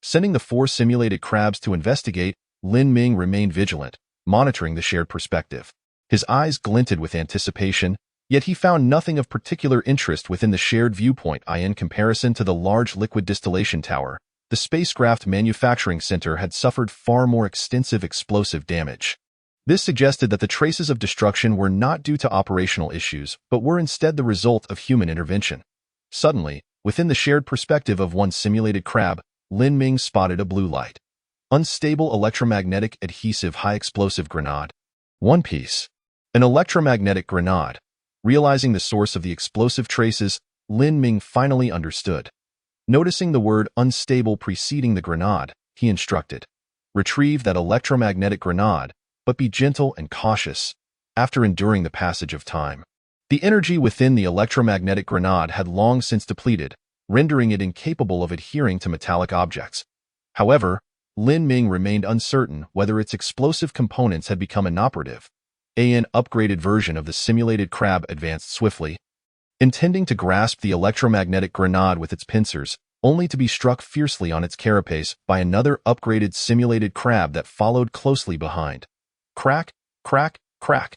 Sending the 4 simulated crabs to investigate, Lin Ming remained vigilant, monitoring the shared perspective. His eyes glinted with anticipation, yet he found nothing of particular interest within the shared viewpoint. In comparison to the large liquid distillation tower, the spacecraft manufacturing center had suffered far more extensive explosive damage. This suggested that the traces of destruction were not due to operational issues, but were instead the result of human intervention. Suddenly, within the shared perspective of one simulated crab, Lin Ming spotted a blue light. Unstable electromagnetic adhesive high-explosive grenade. One piece. An electromagnetic grenade. Realizing the source of the explosive traces, Lin Ming finally understood. Noticing the word unstable preceding the grenade, he instructed, "Retrieve that electromagnetic grenade, but be gentle and cautious." After enduring the passage of time, the energy within the electromagnetic grenade had long since depleted, rendering it incapable of adhering to metallic objects. However, Lin Ming remained uncertain whether its explosive components had become inoperative. An upgraded version of the simulated crab advanced swiftly, intending to grasp the electromagnetic grenade with its pincers, only to be struck fiercely on its carapace by another upgraded simulated crab that followed closely behind. Crack, crack, crack.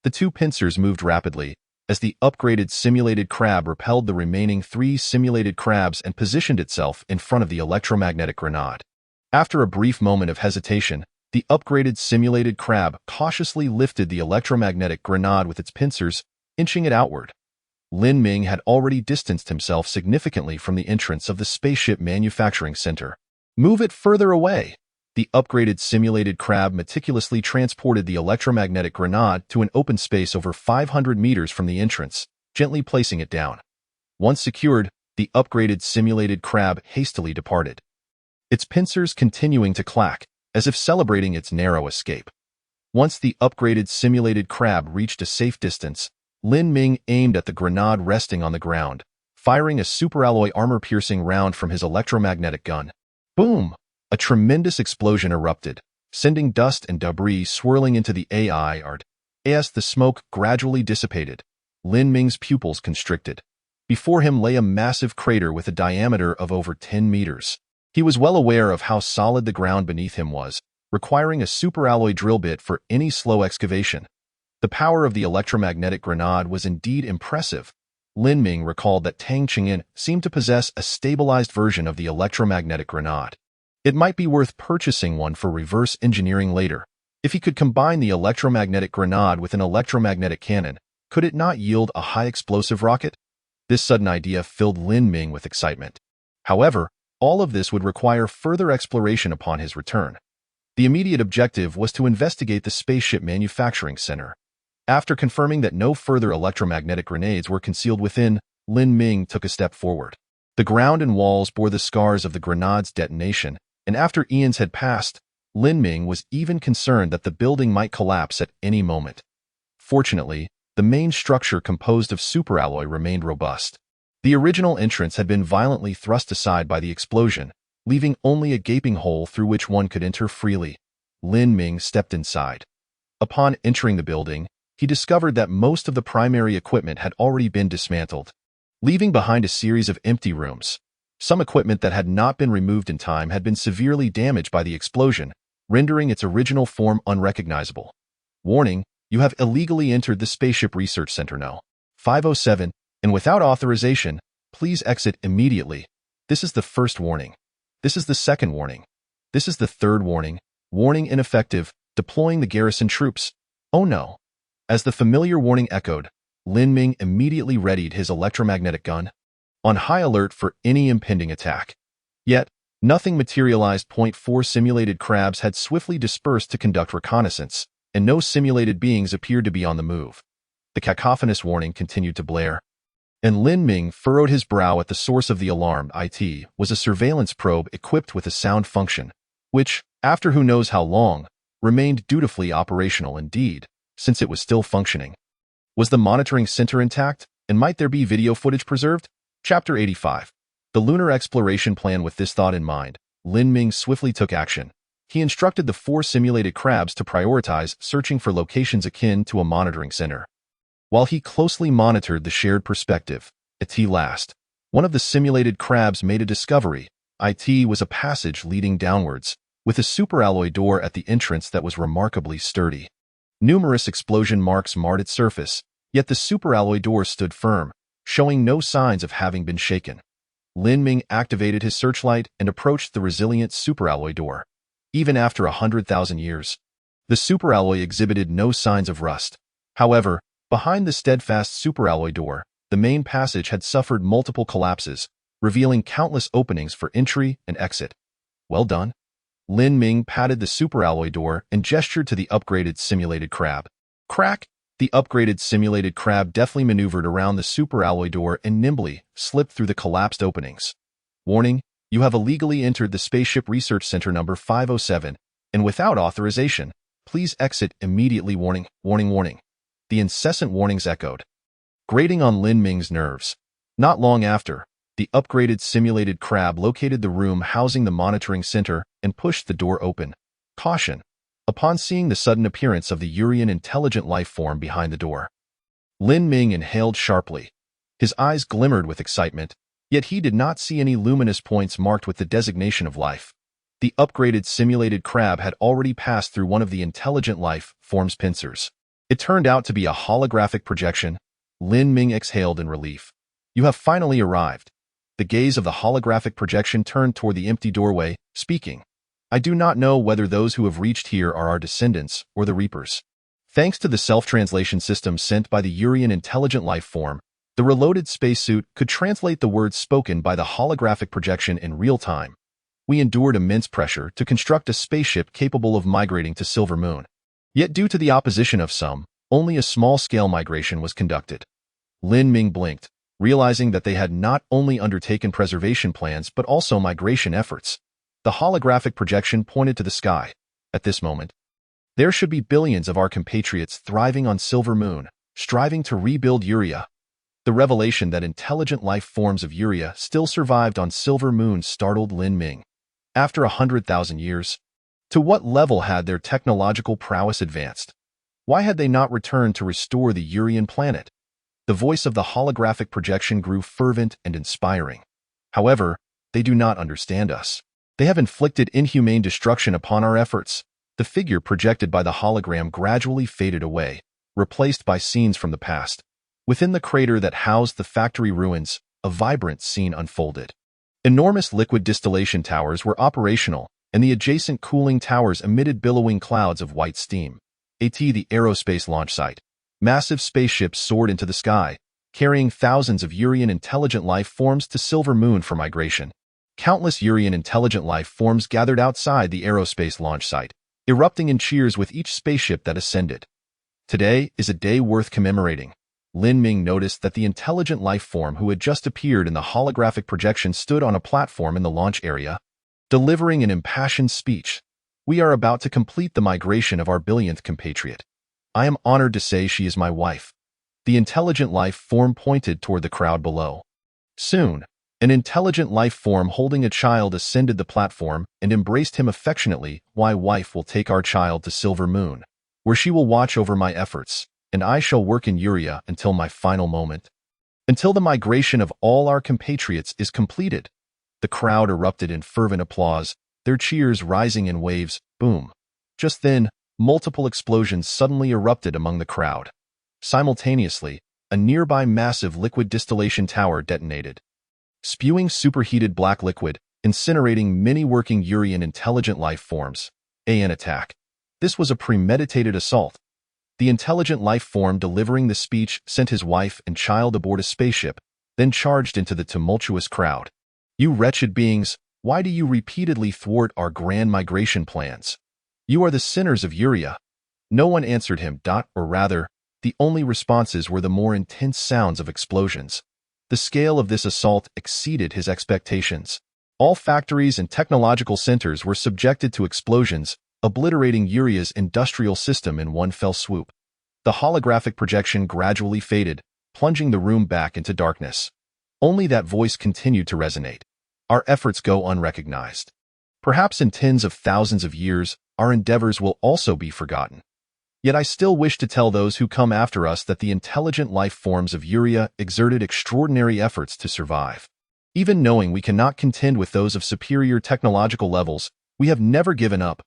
The 2 pincers moved rapidly, as the upgraded simulated crab repelled the remaining 3 simulated crabs and positioned itself in front of the electromagnetic grenade. After a brief moment of hesitation, the upgraded simulated crab cautiously lifted the electromagnetic grenade with its pincers, inching it outward. Lin Ming had already distanced himself significantly from the entrance of the spaceship manufacturing center. "Move it further away." the upgraded simulated crab meticulously transported the electromagnetic grenade to an open space over 500 meters from the entrance, gently placing it down. Once secured, the upgraded simulated crab hastily departed, its pincers continuing to clack, as if celebrating its narrow escape. Once the upgraded simulated crab reached a safe distance, Lin Ming aimed at the grenade resting on the ground, firing a superalloy armor-piercing round from his electromagnetic gun. Boom! A tremendous explosion erupted, sending dust and debris swirling into the air. As the smoke gradually dissipated, Lin Ming's pupils constricted. Before him lay a massive crater with a diameter of over 10 meters. He was well aware of how solid the ground beneath him was, requiring a superalloy drill bit for any slow excavation. The power of the electromagnetic grenade was indeed impressive. Lin Ming recalled that Tang Ching'an seemed to possess a stabilized version of the electromagnetic grenade. It might be worth purchasing one for reverse engineering later. If he could combine the electromagnetic grenade with an electromagnetic cannon, could it not yield a high-explosive rocket? This sudden idea filled Lin Ming with excitement. However, all of this would require further exploration upon his return. The immediate objective was to investigate the spaceship manufacturing center. After confirming that no further electromagnetic grenades were concealed within, Lin Ming took a step forward. The ground and walls bore the scars of the grenade's detonation, and after eons had passed, Lin Ming was even concerned that the building might collapse at any moment. Fortunately, the main structure composed of superalloy remained robust. The original entrance had been violently thrust aside by the explosion, leaving only a gaping hole through which one could enter freely. Lin Ming stepped inside. Upon entering the building, he discovered that most of the primary equipment had already been dismantled, leaving behind a series of empty rooms. Some equipment that had not been removed in time had been severely damaged by the explosion, rendering its original form unrecognizable. Warning, you have illegally entered the Spaceship Research Center No. 507, and without authorization, please exit immediately. This is the first warning. This is the second warning. This is the third warning. Warning ineffective, deploying the garrison troops. Oh no. As the familiar warning echoed, Lin Ming immediately readied his electromagnetic gun, on high alert for any impending attack. Yet, nothing materialized. 4 simulated crabs had swiftly dispersed to conduct reconnaissance, and no simulated beings appeared to be on the move. The cacophonous warning continued to blare, and Lin Ming furrowed his brow at the source of the alarm. It was a surveillance probe equipped with a sound function, which, after who knows how long, remained dutifully operational indeed, since it was still functioning. Was the monitoring center intact, and might there be video footage preserved? Chapter 85. The lunar exploration plan. With this thought in mind, Lin Ming swiftly took action. He instructed the 4 simulated crabs to prioritize searching for locations akin to a monitoring center. While he closely monitored the shared perspective, at last, one of the simulated crabs made a discovery. It was a passage leading downwards, with a superalloy door at the entrance that was remarkably sturdy. Numerous explosion marks marred its surface, yet the superalloy door stood firm, showing no signs of having been shaken. Lin Ming activated his searchlight and approached the resilient superalloy door. Even after 100,000 years, the superalloy exhibited no signs of rust. However, behind the steadfast superalloy door, the main passage had suffered multiple collapses, revealing countless openings for entry and exit. Well done. Lin Ming patted the superalloy door and gestured to the upgraded simulated crab. Crack! The upgraded simulated crab deftly maneuvered around the superalloy door and nimbly slipped through the collapsed openings. Warning, you have illegally entered the Spaceship Research Center No. 507, and without authorization, please exit immediately. Warning, warning, warning. The incessant warnings echoed, grating on Lin Ming's nerves. Not long after, the upgraded simulated crab located the room housing the monitoring center and pushed the door open. Caution! Upon seeing the sudden appearance of the Urian intelligent life form behind the door, Lin Ming inhaled sharply. His eyes glimmered with excitement, yet he did not see any luminous points marked with the designation of life. The upgraded simulated crab had already passed through one of the intelligent life form's pincers. It turned out to be a holographic projection. Lin Ming exhaled in relief. You have finally arrived. The gaze of the holographic projection turned toward the empty doorway, speaking. I do not know whether those who have reached here are our descendants or the Reapers. Thanks to the self-translation system sent by the Urian intelligent life form, the reloaded spacesuit could translate the words spoken by the holographic projection in real time. we endured immense pressure to construct a spaceship capable of migrating to Silver Moon. Yet due to the opposition of some, only a small-scale migration was conducted. Lin Ming blinked, realizing that they had not only undertaken preservation plans but also migration efforts. The holographic projection pointed to the sky. At this moment, there should be billions of our compatriots thriving on Silver Moon, striving to rebuild Uria. The revelation that intelligent life forms of Uria still survived on Silver Moon startled Lin Ming. After 100,000 years, to what level had their technological prowess advanced? Why had they not returned to restore the Urian planet? The voice of the holographic projection grew fervent and inspiring. However, they do not understand us. They have inflicted inhumane destruction upon our efforts. The figure projected by the hologram gradually faded away, replaced by scenes from the past. Within the crater that housed the factory ruins, a vibrant scene unfolded. Enormous liquid distillation towers were operational, and the adjacent cooling towers emitted billowing clouds of white steam. The aerospace launch site. Massive spaceships soared into the sky, carrying thousands of Urian intelligent life forms to Silver Moon for migration. Countless Urian intelligent life forms gathered outside the aerospace launch site, erupting in cheers with each spaceship that ascended. Today is a day worth commemorating. Lin Ming noticed that the intelligent life form who had just appeared in the holographic projection stood on a platform in the launch area, delivering an impassioned speech. We are about to complete the migration of our billionth compatriot. I am honored to say she is my wife. The intelligent life form pointed toward the crowd below. Soon, an intelligent life form holding a child ascended the platform and embraced him affectionately. My wife will take our child to Silver Moon, where she will watch over my efforts, and I shall work in Uria until my final moment. Until the migration of all our compatriots is completed. The crowd erupted in fervent applause, their cheers rising in waves. Boom. Just then, multiple explosions suddenly erupted among the crowd. Simultaneously, a nearby massive liquid distillation tower detonated, spewing superheated black liquid, incinerating many working Urian intelligent life forms. An attack. This was a premeditated assault. The intelligent life form delivering the speech sent his wife and child aboard a spaceship, then charged into the tumultuous crowd. You wretched beings, why do you repeatedly thwart our grand migration plans? You are the sinners of Uria. No one answered him. Or rather, the only responses were the more intense sounds of explosions. The scale of this assault exceeded his expectations. All factories and technological centers were subjected to explosions, obliterating Uria's industrial system in one fell swoop. The holographic projection gradually faded, plunging the room back into darkness. Only that voice continued to resonate. Our efforts go unrecognized. Perhaps in tens of thousands of years, our endeavors will also be forgotten. Yet I still wish to tell those who come after us that the intelligent life forms of Uria exerted extraordinary efforts to survive. Even knowing we cannot contend with those of superior technological levels, we have never given up.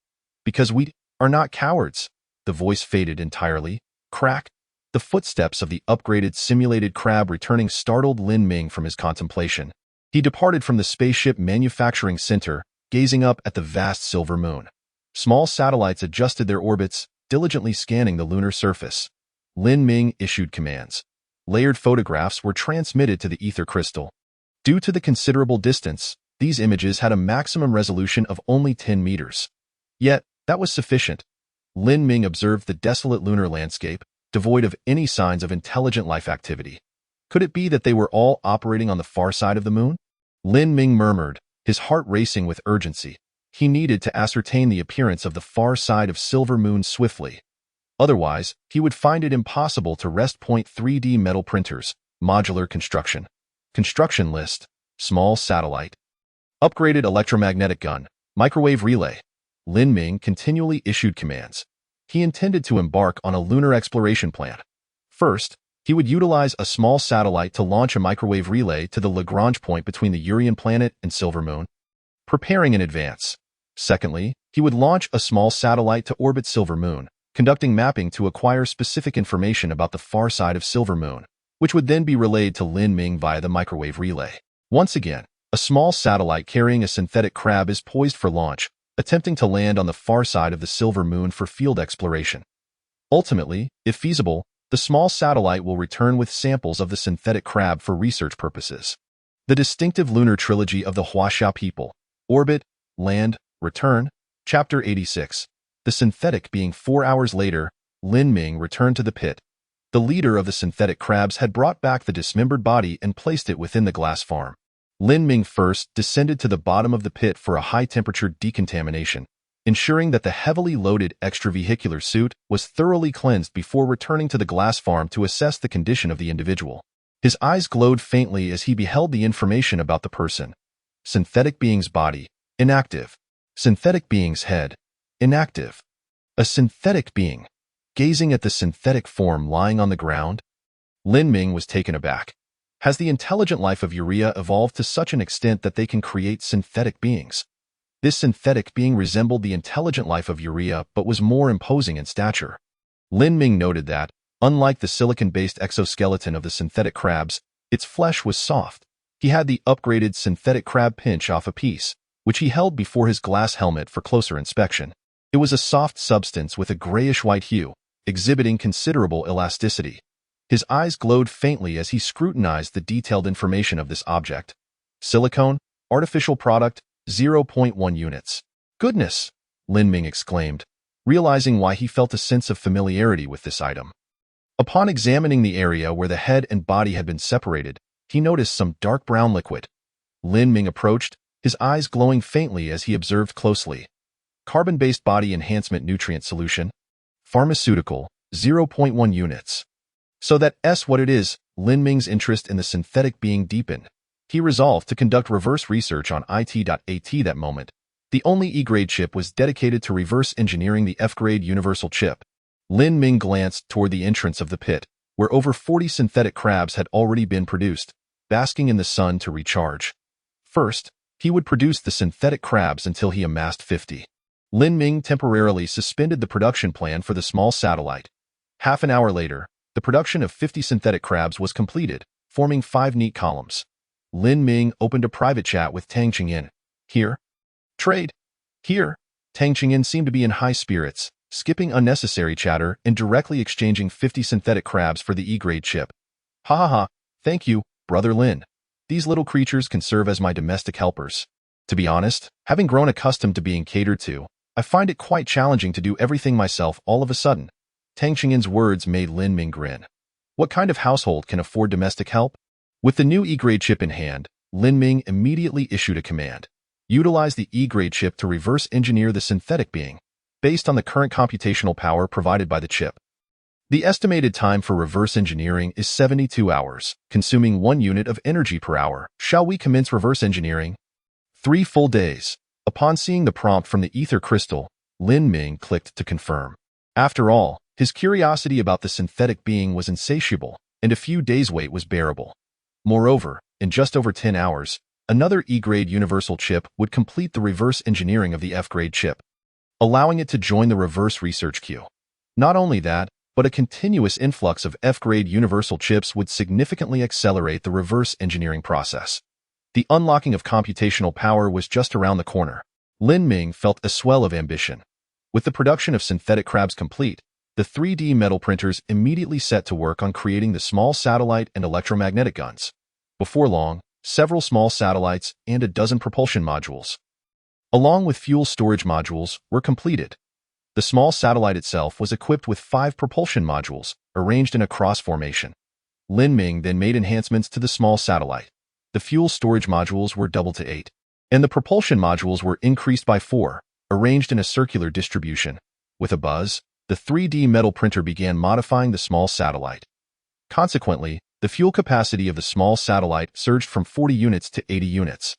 Because we are not cowards. The voice faded entirely. Crack. The footsteps of the upgraded simulated crab returning startled Lin Ming from his contemplation. He departed from the spaceship manufacturing center, gazing up at the vast Silver Moon. Small satellites adjusted their orbits, diligently scanning the lunar surface. Lin Ming issued commands. Layered photographs were transmitted to the ether crystal. Due to the considerable distance, these images had a maximum resolution of only 10 meters. Yet, that was sufficient. Lin Ming observed the desolate lunar landscape, devoid of any signs of intelligent life activity. Could it be that they were all operating on the far side of the moon? Lin Ming murmured, his heart racing with urgency. He needed to ascertain the appearance of the far side of Silver Moon swiftly. Otherwise, he would find it impossible to rest. 3D metal printers, modular construction. Construction list, small satellite. Upgraded electromagnetic gun, microwave relay. Lin Ming continually issued commands. He intended to embark on a lunar exploration plan. First, he would utilize a small satellite to launch a microwave relay to the Lagrange point between the Urian planet and Silver Moon, preparing in advance. Secondly, he would launch a small satellite to orbit Silver Moon, conducting mapping to acquire specific information about the far side of Silver Moon, which would then be relayed to Lin Ming via the microwave relay. Once again, a small satellite carrying a synthetic crab is poised for launch, attempting to land on the far side of the Silver Moon for field exploration. Ultimately, if feasible, the small satellite will return with samples of the synthetic crab for research purposes. The distinctive lunar trilogy of the Huaxia people, orbit, Land, Return, Chapter 86. The synthetic being 4 hours later, Lin Ming returned to the pit. The leader of the synthetic crabs had brought back the dismembered body and placed it within the glass farm. Lin Ming first descended to the bottom of the pit for a high-temperature decontamination, ensuring that the heavily loaded extravehicular suit was thoroughly cleansed before returning to the glass farm to assess the condition of the individual. His eyes glowed faintly as he beheld the information about the person. Synthetic being's body, inactive. Synthetic being's head, inactive. A synthetic being. Gazing at the synthetic form lying on the ground, Lin Ming was taken aback. Has the intelligent life of Urea evolved to such an extent that they can create synthetic beings? This synthetic being resembled the intelligent life of Urea but was more imposing in stature. Lin Ming noted that, unlike the silicon-based exoskeleton of the synthetic crabs, its flesh was soft. He had the upgraded synthetic crab pinch off a piece, which he held before his glass helmet for closer inspection. It was a soft substance with a grayish-white hue, exhibiting considerable elasticity. His eyes glowed faintly as he scrutinized the detailed information of this object. Silicone, artificial product, 0.1 units. Goodness! Lin Ming exclaimed, realizing why he felt a sense of familiarity with this item. Upon examining the area where the head and body had been separated, he noticed some dark brown liquid. Lin Ming approached, his eyes glowing faintly as he observed closely. Carbon-based body enhancement nutrient solution. Pharmaceutical, 0.1 units. So that's what it is. Lin Ming's interest in the synthetic being deepened. He resolved to conduct reverse research on IT.AT that moment. The only E-grade chip was dedicated to reverse engineering the F-grade universal chip. Lin Ming glanced toward the entrance of the pit, where over 40 synthetic crabs had already been produced, basking in the sun to recharge. First, he would produce the synthetic crabs until he amassed 50. Lin Ming temporarily suspended the production plan for the small satellite. Half an hour later, the production of 50 synthetic crabs was completed, forming 5 neat columns. Lin Ming opened a private chat with Tang Qingyan. Here. Trade. Here. Tang Qingyan seemed to be in high spirits, skipping unnecessary chatter and directly exchanging 50 synthetic crabs for the E-grade chip. Ha ha ha, thank you, Brother Lin. These little creatures can serve as my domestic helpers. To be honest, having grown accustomed to being catered to, I find it quite challenging to do everything myself all of a sudden. Tang Qingyan's words made Lin Ming grin. What kind of household can afford domestic help? With the new E-grade chip in hand, Lin Ming immediately issued a command. Utilize the E-grade chip to reverse engineer the synthetic being, based on the current computational power provided by the chip. The estimated time for reverse engineering is 72 hours, consuming 1 unit of energy per hour. Shall we commence reverse engineering? 3 full days. Upon seeing the prompt from the ether crystal, Lin Ming clicked to confirm. After all, his curiosity about the synthetic being was insatiable, and a few days' wait was bearable. Moreover, in just over 10 hours, another E-grade universal chip would complete the reverse engineering of the F-grade chip, allowing it to join the reverse research queue. Not only that, but a continuous influx of F-grade universal chips would significantly accelerate the reverse engineering process. The unlocking of computational power was just around the corner. Lin Ming felt a swell of ambition. With the production of synthetic crabs complete, the 3D metal printers immediately set to work on creating the small satellite and electromagnetic guns. Before long, several small satellites and a dozen propulsion modules, along with fuel storage modules, were completed. The small satellite itself was equipped with 5 propulsion modules, arranged in a cross formation. Lin Ming then made enhancements to the small satellite. The fuel storage modules were doubled to 8, and the propulsion modules were increased by 4, arranged in a circular distribution. With a buzz, the 3D metal printer began modifying the small satellite. Consequently, the fuel capacity of the small satellite surged from 40 units to 80 units.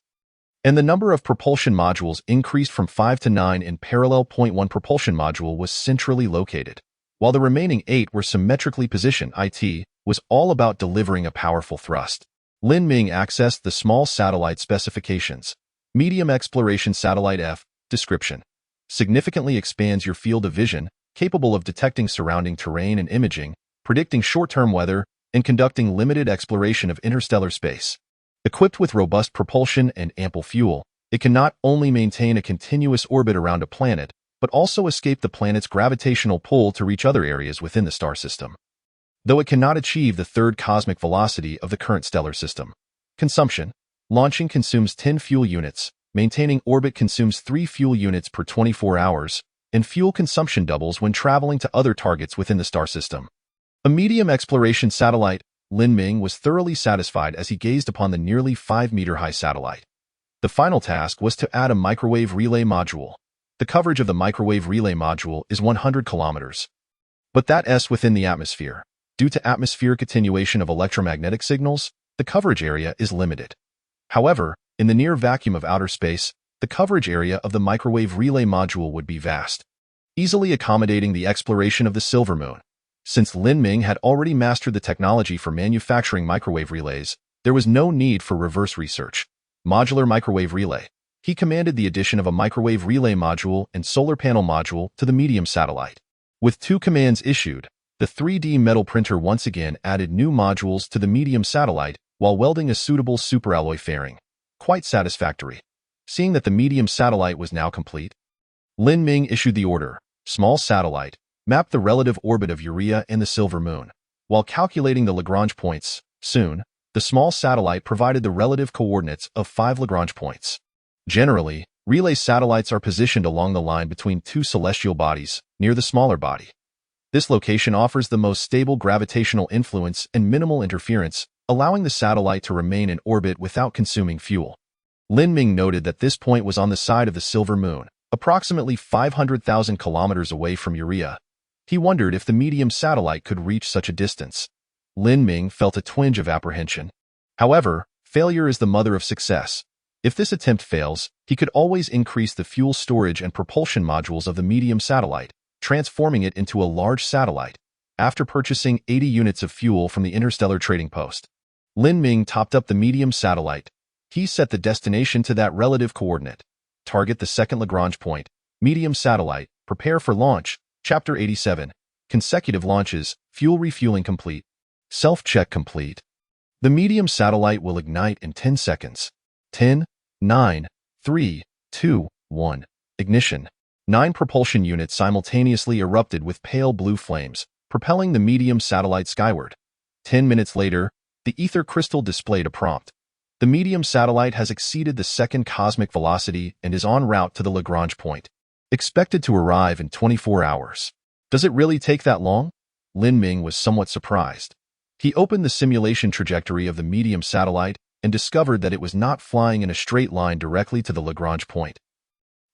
And the number of propulsion modules increased from 5 to 9 in parallel. One propulsion module was centrally located, while the remaining 8 were symmetrically positioned. It was all about delivering a powerful thrust. Lin Ming accessed the small satellite specifications. Medium exploration satellite F, description. Significantly expands your field of vision, capable of detecting surrounding terrain and imaging, predicting short-term weather, and conducting limited exploration of interstellar space. Equipped with robust propulsion and ample fuel, it can not only maintain a continuous orbit around a planet, but also escape the planet's gravitational pull to reach other areas within the star system. Though it cannot achieve the third cosmic velocity of the current stellar system. Consumption. Launching consumes 10 fuel units, maintaining orbit consumes 3 fuel units per 24 hours, and fuel consumption doubles when traveling to other targets within the star system. A medium exploration satellite, Lin Ming was thoroughly satisfied as he gazed upon the nearly 5-meter-high satellite. The final task was to add a microwave relay module. The coverage of the microwave relay module is 100 kilometers. But that's within the atmosphere. Due to atmospheric attenuation of electromagnetic signals, the coverage area is limited. However, in the near vacuum of outer space, the coverage area of the microwave relay module would be vast, easily accommodating the exploration of the silver moon. Since Lin Ming had already mastered the technology for manufacturing microwave relays, there was no need for reverse research. Modular microwave relay. He commanded the addition of a microwave relay module and solar panel module to the medium satellite. With 2 commands issued, the 3D metal printer once again added new modules to the medium satellite while welding a suitable superalloy fairing. Quite satisfactory. Seeing that the medium satellite was now complete, Lin Ming issued the order, small satellite, map the relative orbit of Urea and the silver moon. While calculating the Lagrange points, soon, the small satellite provided the relative coordinates of 5 Lagrange points. Generally, relay satellites are positioned along the line between 2 celestial bodies, near the smaller body. This location offers the most stable gravitational influence and minimal interference, allowing the satellite to remain in orbit without consuming fuel. Lin Ming noted that this point was on the side of the silver moon, approximately 500,000 kilometers away from Urea. He wondered if the medium satellite could reach such a distance. Lin Ming felt a twinge of apprehension. However, failure is the mother of success. If this attempt fails, he could always increase the fuel storage and propulsion modules of the medium satellite, transforming it into a large satellite. After purchasing 80 units of fuel from the Interstellar trading post, Lin Ming topped up the medium satellite. He set the destination to that relative coordinate. Target the second Lagrange point. Medium satellite. Prepare for launch. Chapter 87. Consecutive launches. Fuel refueling complete. Self-check complete. The medium satellite will ignite in 10 seconds. 10, 9, 3, 2, 1. Ignition. 9 propulsion units simultaneously erupted with pale blue flames, propelling the medium satellite skyward. 10 minutes later, the ether crystal displayed a prompt. The medium satellite has exceeded the second cosmic velocity and is en route to the Lagrange point. Expected to arrive in 24 hours. Does it really take that long? Lin Ming was somewhat surprised. He opened the simulation trajectory of the medium satellite and discovered that it was not flying in a straight line directly to the Lagrange point,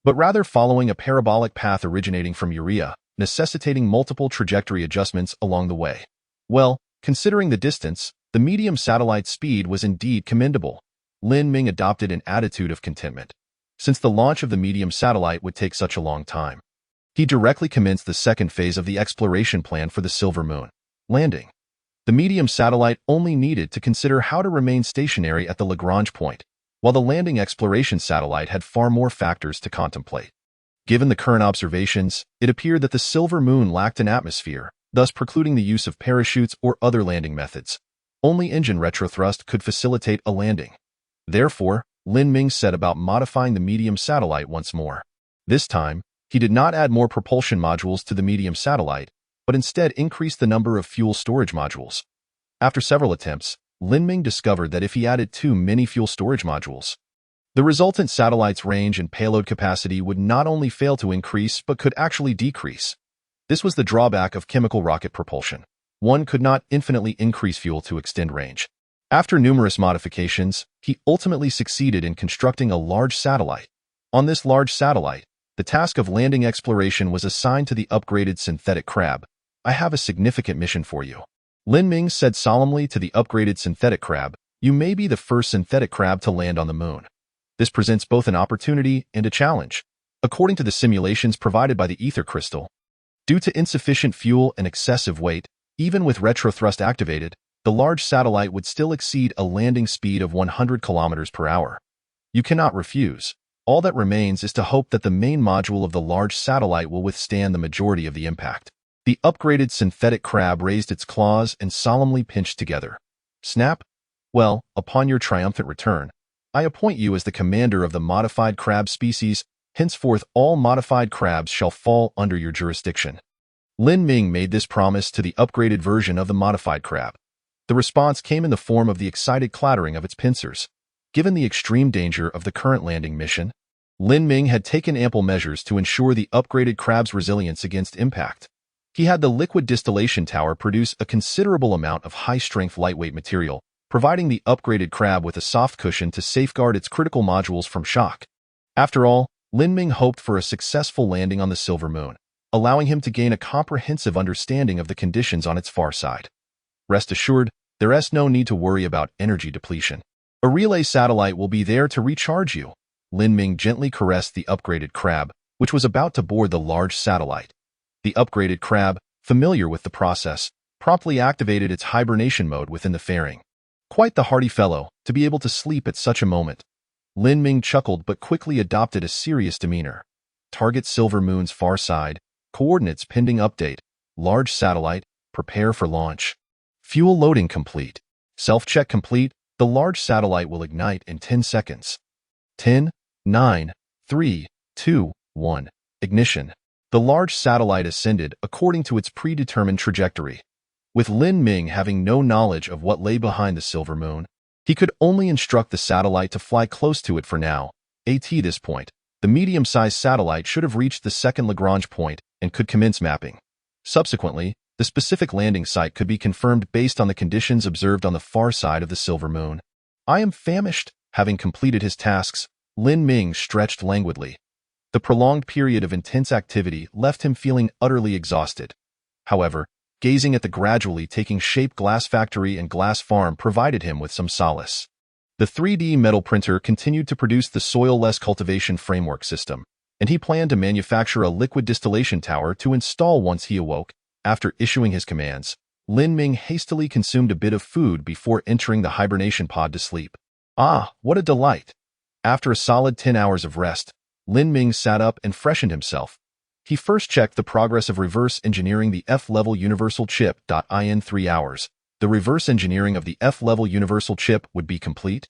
but rather following a parabolic path originating from Urea, necessitating multiple trajectory adjustments along the way. Well, considering the distance, the medium satellite's speed was indeed commendable. Lin Ming adopted an attitude of contentment. Since the launch of the medium satellite would take such a long time, he directly commenced the second phase of the exploration plan for the silver moon, landing. The medium satellite only needed to consider how to remain stationary at the Lagrange point, while the landing exploration satellite had far more factors to contemplate. Given the current observations, it appeared that the silver moon lacked an atmosphere, thus precluding the use of parachutes or other landing methods. Only engine retrothrust could facilitate a landing. Therefore, Lin Ming set about modifying the medium satellite once more. This time, he did not add more propulsion modules to the medium satellite, but instead increased the number of fuel storage modules. After several attempts, Lin Ming discovered that if he added 2 mini fuel storage modules, the resultant satellite's range and payload capacity would not only fail to increase but could actually decrease. This was the drawback of chemical rocket propulsion. One could not infinitely increase fuel to extend range. After numerous modifications, he ultimately succeeded in constructing a large satellite. On this large satellite, the task of landing exploration was assigned to the upgraded synthetic crab. I have a significant mission for you. Lin Ming said solemnly to the upgraded synthetic crab, you may be the first synthetic crab to land on the moon. This presents both an opportunity and a challenge. According to the simulations provided by the ether crystal, due to insufficient fuel and excessive weight, even with retrothrust activated, the large satellite would still exceed a landing speed of 100 kilometers per hour. You cannot refuse. All that remains is to hope that the main module of the large satellite will withstand the majority of the impact. The upgraded synthetic crab raised its claws and solemnly pinched together. Snap? Well, upon your triumphant return, I appoint you as the commander of the modified crab species. Henceforth all modified crabs shall fall under your jurisdiction. Lin Ming made this promise to the upgraded version of the modified crab. The response came in the form of the excited clattering of its pincers. Given the extreme danger of the current landing mission, Lin Ming had taken ample measures to ensure the upgraded crab's resilience against impact. He had the liquid distillation tower produce a considerable amount of high-strength lightweight material, providing the upgraded crab with a soft cushion to safeguard its critical modules from shock. After all, Lin Ming hoped for a successful landing on the Silver Moon, allowing him to gain a comprehensive understanding of the conditions on its far side. Rest assured, there is no need to worry about energy depletion. A relay satellite will be there to recharge you. Lin Ming gently caressed the upgraded crab, which was about to board the large satellite. The upgraded crab, familiar with the process, promptly activated its hibernation mode within the fairing. Quite the hardy fellow, to be able to sleep at such a moment. Lin Ming chuckled but quickly adopted a serious demeanor. Target Silver Moon's far side, coordinates pending update, large satellite, prepare for launch. Fuel loading complete. Self-check complete, the large satellite will ignite in 10 seconds. 10, 9, 3, 2, 1. Ignition. The large satellite ascended according to its predetermined trajectory. With Lin Ming having no knowledge of what lay behind the Silver Moon, he could only instruct the satellite to fly close to it for now. At this point, the medium-sized satellite should have reached the second Lagrange point and could commence mapping. Subsequently, the specific landing site could be confirmed based on the conditions observed on the far side of the Silver Moon. I am famished. Having completed his tasks, Lin Ming stretched languidly. The prolonged period of intense activity left him feeling utterly exhausted. However, gazing at the gradually taking shape glass factory and glass farm provided him with some solace. The 3D metal printer continued to produce the soil-less cultivation framework system, and he planned to manufacture a liquid distillation tower to install once he awoke. After issuing his commands, Lin Ming hastily consumed a bit of food before entering the hibernation pod to sleep. Ah, what a delight! After a solid 10 hours of rest, Lin Ming sat up and freshened himself. He first checked the progress of reverse engineering the F-level universal chip. In 3 hours, the reverse engineering of the F-level universal chip would be complete.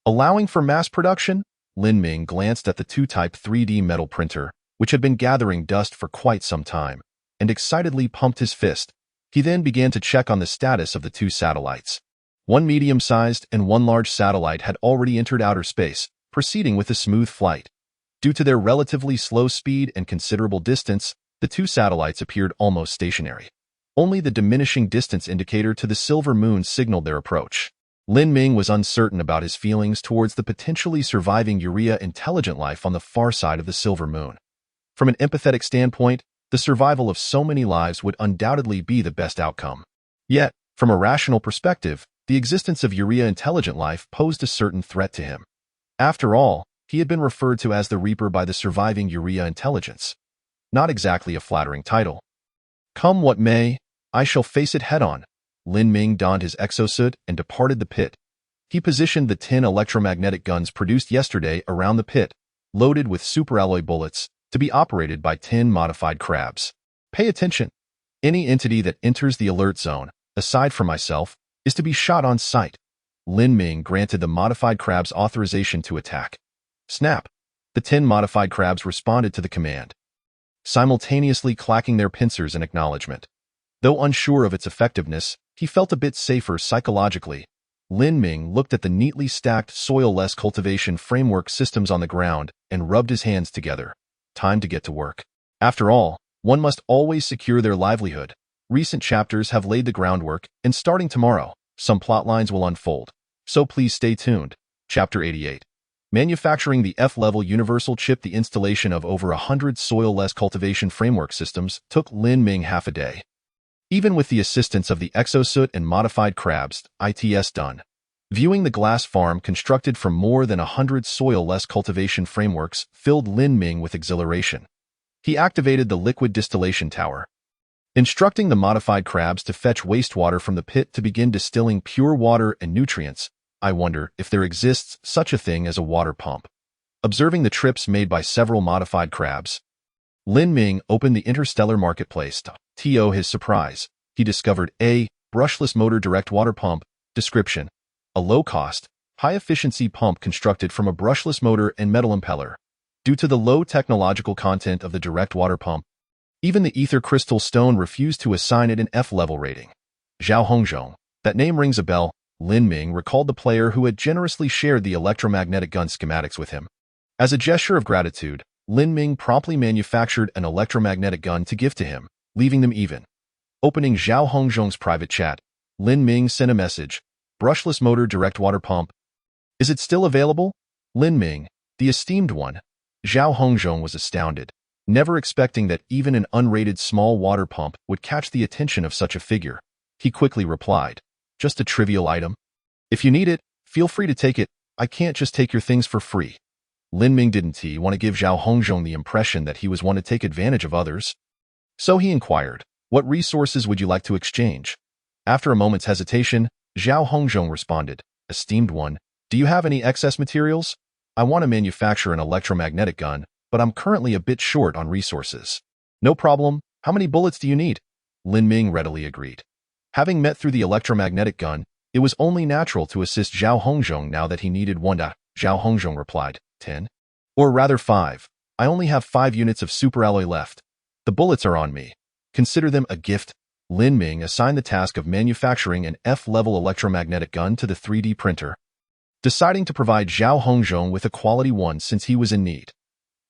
Allowing for mass production, Lin Ming glanced at the 2-type 3D metal printer, which had been gathering dust for quite some time, and excitedly pumped his fist. He then began to check on the status of the 2 satellites. One medium-sized and one large satellite had already entered outer space, proceeding with a smooth flight. Due to their relatively slow speed and considerable distance, the 2 satellites appeared almost stationary. Only the diminishing distance indicator to the Silver Moon signaled their approach. Lin Ming was uncertain about his feelings towards the potentially surviving urea intelligent life on the far side of the Silver Moon. From an empathetic standpoint, the survival of so many lives would undoubtedly be the best outcome. Yet, from a rational perspective, the existence of urea intelligent life posed a certain threat to him. After all, he had been referred to as the Reaper by the surviving urea intelligence. Not exactly a flattering title. Come what may, I shall face it head-on. Lin Ming donned his exosuit and departed the pit. He positioned the 10 electromagnetic guns produced yesterday around the pit, loaded with superalloy bullets, to be operated by 10 modified crabs. Pay attention. Any entity that enters the alert zone, aside from myself, is to be shot on sight. Lin Ming granted the modified crabs authorization to attack. Snap! The 10 modified crabs responded to the command, simultaneously clacking their pincers in acknowledgement. Though unsure of its effectiveness, he felt a bit safer psychologically. Lin Ming looked at the neatly stacked soil-less cultivation framework systems on the ground and rubbed his hands together. Time to get to work. After all, one must always secure their livelihood. Recent chapters have laid the groundwork, and starting tomorrow, some plotlines will unfold. So please stay tuned. Chapter 88. Manufacturing the F-level universal chip. The installation of over 100 soil-less cultivation framework systems took Lin Ming half a day. Even with the assistance of the exosuit and modified crabs, it's done. Viewing the glass farm constructed from more than 100 soil-less cultivation frameworks filled Lin Ming with exhilaration. He activated the liquid distillation tower, instructing the modified crabs to fetch wastewater from the pit to begin distilling pure water and nutrients. I wonder if there exists such a thing as a water pump. Observing the trips made by several modified crabs, Lin Ming opened the Interstellar marketplace. To his surprise, he discovered a brushless motor direct water pump. Description: a low-cost, high-efficiency pump constructed from a brushless motor and metal impeller. Due to the low technological content of the direct water pump, even the ether crystal stone refused to assign it an F-level rating. Zhao Hongzhong. That name rings a bell. Lin Ming recalled the player who had generously shared the electromagnetic gun schematics with him. As a gesture of gratitude, Lin Ming promptly manufactured an electromagnetic gun to give to him, leaving them even. Opening Zhao Hongzhong's private chat, Lin Ming sent a message, "Brushless motor direct water pump. Is it still available?" Lin Ming, the esteemed one. Zhao Hongzhong was astounded, never expecting that even an unrated small water pump would catch the attention of such a figure. He quickly replied, "Just a trivial item. If you need it, feel free to take it. I can't just take your things for free." Lin Ming didn't want to give Zhao Hongzhong the impression that he was one to take advantage of others. So he inquired, "What resources would you like to exchange?" After a moment's hesitation, Zhao Hongzhong responded, "Esteemed one, do you have any excess materials? I want to manufacture an electromagnetic gun, but I'm currently a bit short on resources." "No problem. How many bullets do you need?" Lin Ming readily agreed. Having met through the electromagnetic gun, it was only natural to assist Zhao Hongzhong now that he needed one. Zhao Hongzhong replied, 10. Or rather 5. I only have 5 units of superalloy left. The bullets are on me. Consider them a gift." Lin Ming assigned the task of manufacturing an F-level electromagnetic gun to the 3D printer, deciding to provide Zhao Hongzhong with a quality one since he was in need.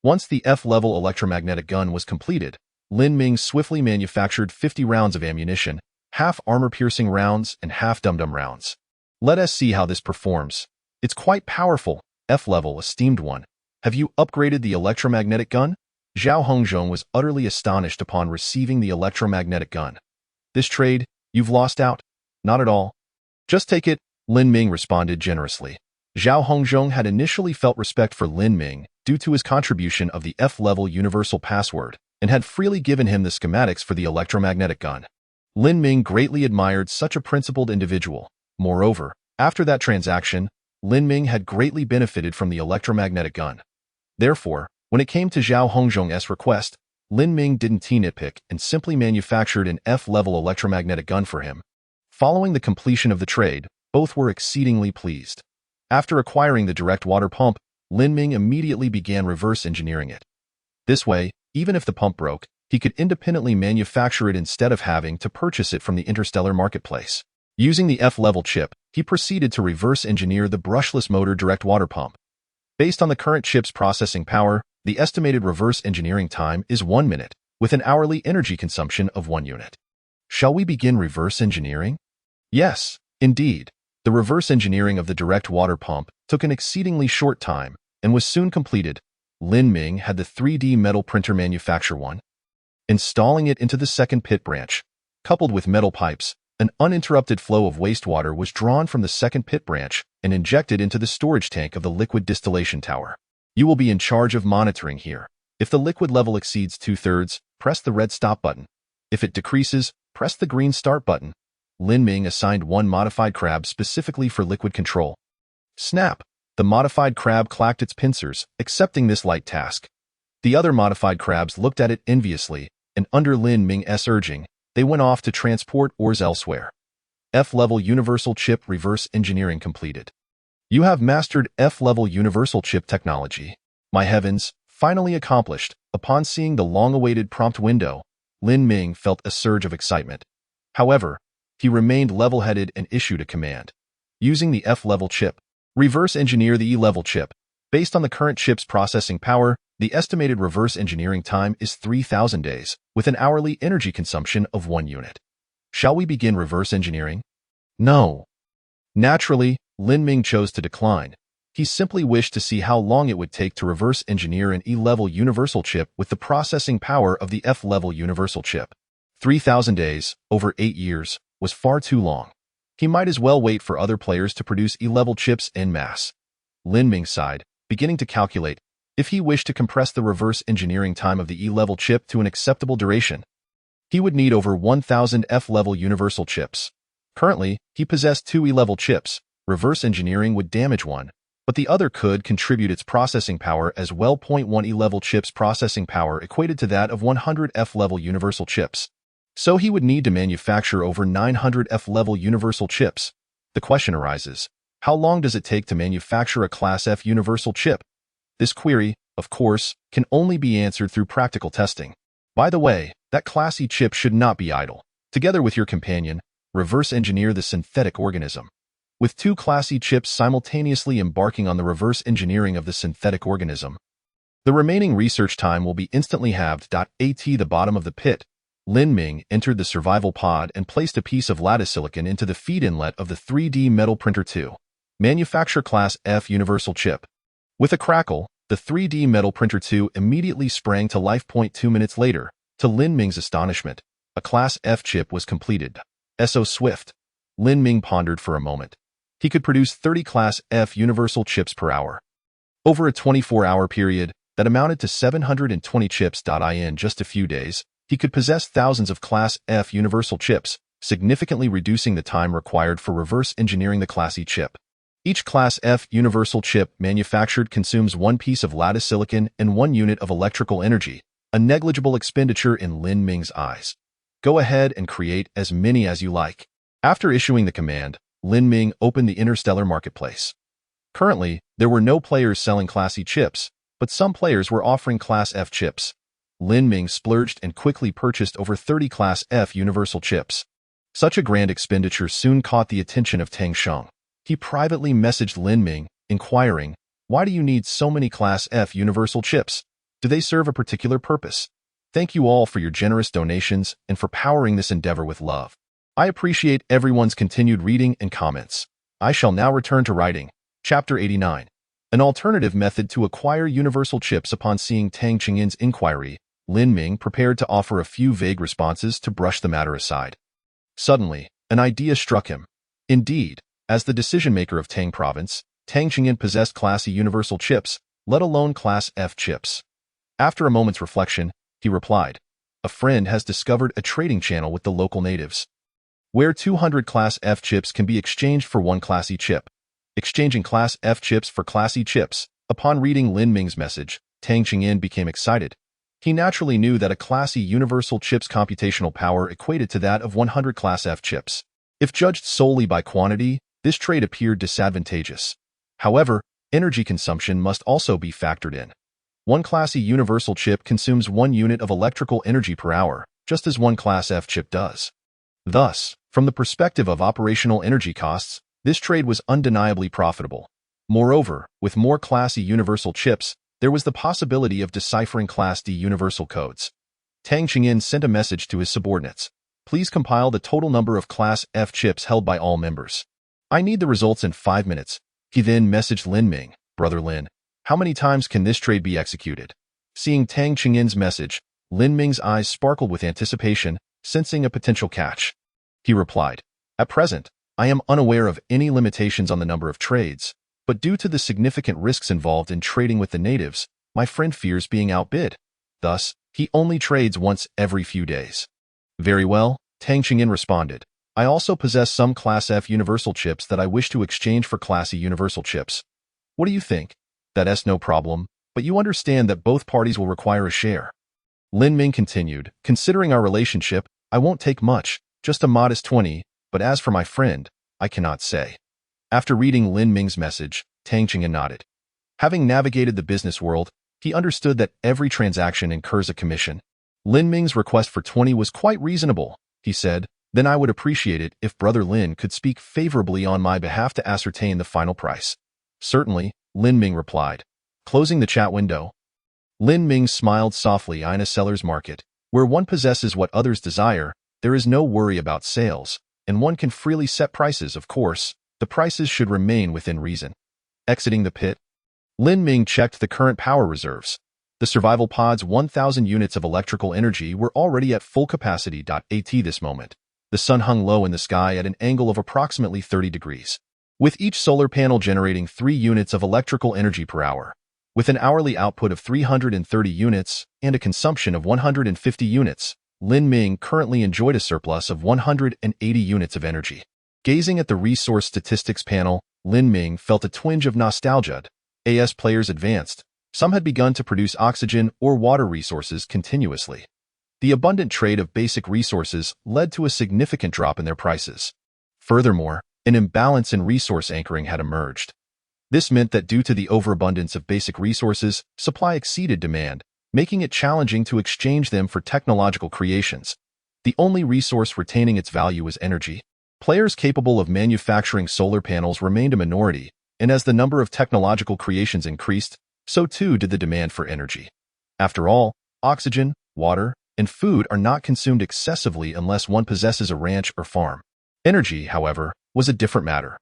Once the F-level electromagnetic gun was completed, Lin Ming swiftly manufactured 50 rounds of ammunition, half armor-piercing rounds and half dum-dum rounds. Let us see how this performs. It's quite powerful. F-level, esteemed one. Have you upgraded the electromagnetic gun? Zhao Hongzhong was utterly astonished upon receiving the electromagnetic gun. "This trade, you've lost out." "Not at all. Just take it," Lin Ming responded generously. Zhao Hongzhong had initially felt respect for Lin Ming due to his contribution of the F-level universal password and had freely given him the schematics for the electromagnetic gun. Lin Ming greatly admired such a principled individual. Moreover, after that transaction, Lin Ming had greatly benefited from the electromagnetic gun. Therefore, when it came to Zhao Hongzhong's request, Lin Ming didn't nitpick and simply manufactured an F-level electromagnetic gun for him. Following the completion of the trade, both were exceedingly pleased. After acquiring the direct water pump, Lin Ming immediately began reverse engineering it. This way, even if the pump broke, he could independently manufacture it instead of having to purchase it from the Interstellar marketplace. Using the F-level chip, he proceeded to reverse engineer the brushless motor direct water pump. Based on the current chip's processing power, the estimated reverse engineering time is 1 minute, with an hourly energy consumption of 1 unit. Shall we begin reverse engineering? Yes, indeed. The reverse engineering of the direct water pump took an exceedingly short time and was soon completed. Lin Ming had the 3D metal printer manufacture one. Installing it into the second pit branch, coupled with metal pipes, an uninterrupted flow of wastewater was drawn from the second pit branch and injected into the storage tank of the liquid distillation tower. You will be in charge of monitoring here. If the liquid level exceeds 2/3, press the red stop button. If it decreases, press the green start button. Lin Ming assigned one modified crab specifically for liquid control. Snap! The modified crab clacked its pincers, accepting this light task. The other modified crabs looked at it enviously, and under Lin Ming's urging, they went off to transport ores elsewhere. F-level universal chip reverse engineering completed. You have mastered F-level universal chip technology. My heavens, finally accomplished. Upon seeing the long-awaited prompt window, Lin Ming felt a surge of excitement. However, he remained level-headed and issued a command. Using the F-level chip, reverse engineer the E-level chip. Based on the current chip's processing power, the estimated reverse engineering time is 3,000 days, with an hourly energy consumption of 1 unit. Shall we begin reverse engineering? No. Naturally, Lin Ming chose to decline. He simply wished to see how long it would take to reverse engineer an E-level universal chip with the processing power of the F-level universal chip. 3,000 days, over 8 years, was far too long. He might as well wait for other players to produce E-level chips en masse. Lin Ming sighed, beginning to calculate if he wished to compress the reverse engineering time of the E-level chip to an acceptable duration. He would need over 1,000 F-level universal chips. Currently, he possessed 2 E-level chips. Reverse engineering would damage one, but the other could contribute its processing power as well. 1 E-level chips processing power equated to that of 100 F-level universal chips. So he would need to manufacture over 900 F-level universal chips. The question arises, how long does it take to manufacture a Class F universal chip? This query, of course, can only be answered through practical testing. By the way, that Class E chip should not be idle. Together with your companion, reverse engineer the synthetic organism. with two classy chips simultaneously embarking on the reverse engineering of the synthetic organism. The remaining research time will be instantly halved. At the bottom of the pit, Lin Ming entered the survival pod and placed a piece of lattice silicon into the feed inlet of the 3D metal printer 2. Manufacture Class F Universal Chip. With a crackle, the 3D metal printer 2 immediately sprang to life. 2 minutes later, to Lin Ming's astonishment, a Class F chip was completed. So swift. Lin Ming pondered for a moment. He could produce 30 Class F Universal chips per hour. Over a 24-hour period, that amounted to 720 chips. In just a few days, he could possess thousands of Class F Universal chips, significantly reducing the time required for reverse engineering the Class E chip. Each Class F Universal chip manufactured consumes one piece of lattice silicon and 1 unit of electrical energy, a negligible expenditure in Lin Ming's eyes. Go ahead and create as many as you like. After issuing the command, Lin Ming opened the Interstellar marketplace. Currently, there were no players selling Class E chips, but some players were offering Class F chips. Lin Ming splurged and quickly purchased over 30 Class F Universal chips. Such a grand expenditure soon caught the attention of Tang Sheng. He privately messaged Lin Ming, inquiring, "Why do you need so many Class F Universal chips? Do they serve a particular purpose? Thank you all for your generous donations and for powering this endeavor with love. I appreciate everyone's continued reading and comments. I shall now return to writing." Chapter 89. An alternative method to acquire universal chips. Upon seeing Tang Chengyin's inquiry, Lin Ming prepared to offer a few vague responses to brush the matter aside. Suddenly, an idea struck him. Indeed, as the decision-maker of Tang Province, Tang Chenyin possessed Class E universal chips, let alone Class F chips. After a moment's reflection, he replied, "A friend has discovered a trading channel with the local natives, where 200 Class F chips can be exchanged for 1 Class E chip. Exchanging Class F chips for Class E chips." Upon reading Lin Ming's message, Tang Chenyin became excited. He naturally knew that a Class E universal chip's computational power equated to that of 100 Class F chips. If judged solely by quantity, this trade appeared disadvantageous. However, energy consumption must also be factored in. 1 Class E universal chip consumes 1 unit of electrical energy per hour, just as 1 Class F chip does. Thus, from the perspective of operational energy costs, this trade was undeniably profitable. Moreover, with more Class E universal chips, there was the possibility of deciphering Class D universal codes. Tang Chenyin sent a message to his subordinates. "Please compile the total number of Class F chips held by all members. I need the results in 5 minutes. He then messaged Lin Ming, "Brother Lin, how many times can this trade be executed?" Seeing Tang Chengyin's message, Lin Ming's eyes sparkled with anticipation, sensing a potential catch. He replied, "At present, I am unaware of any limitations on the number of trades, but due to the significant risks involved in trading with the natives, my friend fears being outbid. Thus, he only trades once every few days." "Very well," Tang Chenyin responded. "I also possess some Class F universal chips that I wish to exchange for Class E universal chips. What do you think? That's no problem, but you understand that both parties will require a share." Lin Ming continued, "Considering our relationship, I won't take much, just a modest 20, but as for my friend, I cannot say." After reading Lin Ming's message, Tang Chenyin nodded. Having navigated the business world, he understood that every transaction incurs a commission. Lin Ming's request for 20 was quite reasonable, he said. "Then I would appreciate it if Brother Lin could speak favorably on my behalf to ascertain the final price." "Certainly," Lin Ming replied. Closing the chat window, Lin Ming smiled softly. In a seller's market, where one possesses what others desire, there is no worry about sales, and one can freely set prices. Of course, the prices should remain within reason. Exiting the pit, Lin Ming checked the current power reserves. The survival pod's 1,000 units of electrical energy were already at full capacity. At this moment, the sun hung low in the sky at an angle of approximately 30 degrees, with each solar panel generating 3 units of electrical energy per hour. With an hourly output of 330 units and a consumption of 150 units, Lin Ming currently enjoyed a surplus of 180 units of energy. Gazing at the resource statistics panel, Lin Ming felt a twinge of nostalgia. As players advanced, some had begun to produce oxygen or water resources continuously. The abundant trade of basic resources led to a significant drop in their prices. Furthermore, an imbalance in resource anchoring had emerged. This meant that due to the overabundance of basic resources, supply exceeded demand, making it challenging to exchange them for technological creations. The only resource retaining its value was energy. Players capable of manufacturing solar panels remained a minority, and as the number of technological creations increased, so too did the demand for energy. After all, oxygen, water, and food are not consumed excessively unless one possesses a ranch or farm. Energy, however, was a different matter.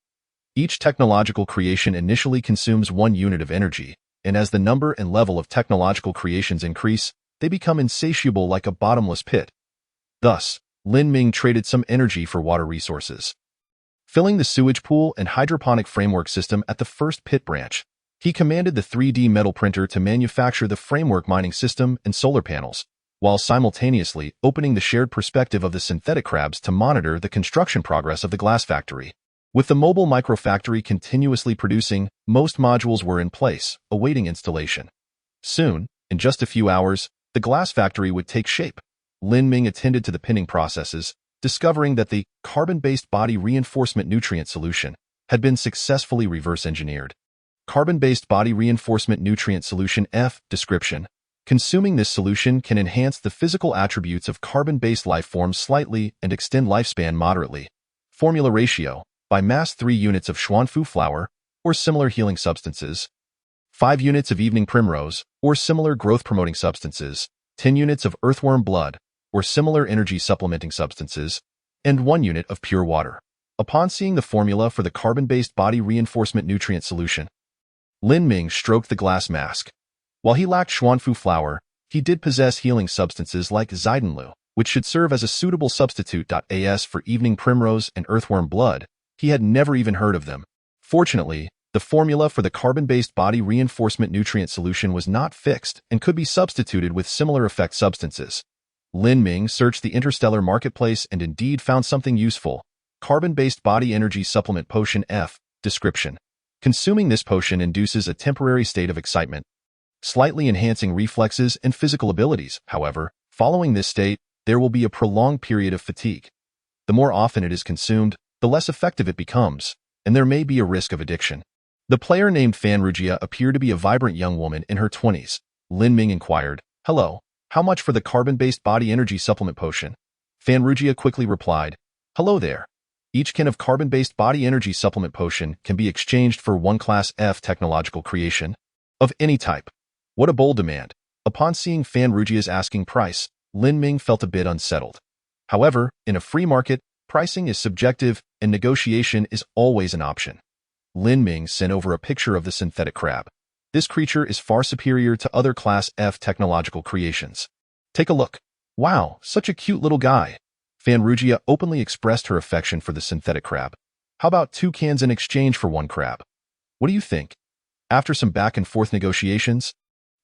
Each technological creation initially consumes 1 unit of energy, and as the number and level of technological creations increase, they become insatiable like a bottomless pit. Thus, Lin Ming traded some energy for water resources. Filling the sewage pool and hydroponic framework system at the first pit branch, he commanded the 3D metal printer to manufacture the framework mining system and solar panels, while simultaneously opening the shared perspective of the synthetic crabs to monitor the construction progress of the glass factory. With the mobile microfactory continuously producing, most modules were in place, awaiting installation. Soon, in just a few hours, the glass factory would take shape. Lin Ming attended to the pinning processes, discovering that the carbon-based body reinforcement nutrient solution had been successfully reverse-engineered. Carbon-based body reinforcement nutrient solution F. Description. Consuming this solution can enhance the physical attributes of carbon-based life forms slightly and extend lifespan moderately. Formula ratio. By mass 3 units of xuanfu flower, or similar healing substances, 5 units of evening primrose, or similar growth-promoting substances, 10 units of earthworm blood, or similar energy-supplementing substances, and 1 unit of pure water. Upon seeing the formula for the carbon-based body reinforcement nutrient solution, Lin Ming stroked the glass mask. While he lacked xuanfu flower, he did possess healing substances like zidanlu, which should serve as a suitable substitute. As for evening primrose and earthworm blood, he had never even heard of them. Fortunately, the formula for the carbon-based body reinforcement nutrient solution was not fixed and could be substituted with similar effect substances. Lin Ming searched the Interstellar marketplace and indeed found something useful. Carbon-based body energy supplement potion F. Description. Consuming this potion induces a temporary state of excitement, slightly enhancing reflexes and physical abilities. However, following this state, there will be a prolonged period of fatigue. The more often it is consumed, the less effective it becomes, and there may be a risk of addiction. The player named Fanrugia appeared to be a vibrant young woman in her 20s. Lin Ming inquired, "Hello, how much for the carbon-based body energy supplement potion?" Fanrugia quickly replied, "Hello there. Each can of carbon-based body energy supplement potion can be exchanged for 1 Class F technological creation of any type." What a bold demand. Upon seeing Fanrugia's asking price, Lin Ming felt a bit unsettled. However, in a free market, pricing is subjective and negotiation is always an option. Lin Ming sent over a picture of the synthetic crab. This creature is far superior to other Class F technological creations. Take a look. Wow, such a cute little guy. Fanrugia openly expressed her affection for the synthetic crab. How about 2 cans in exchange for 1 crab? What do you think? After some back-and-forth negotiations,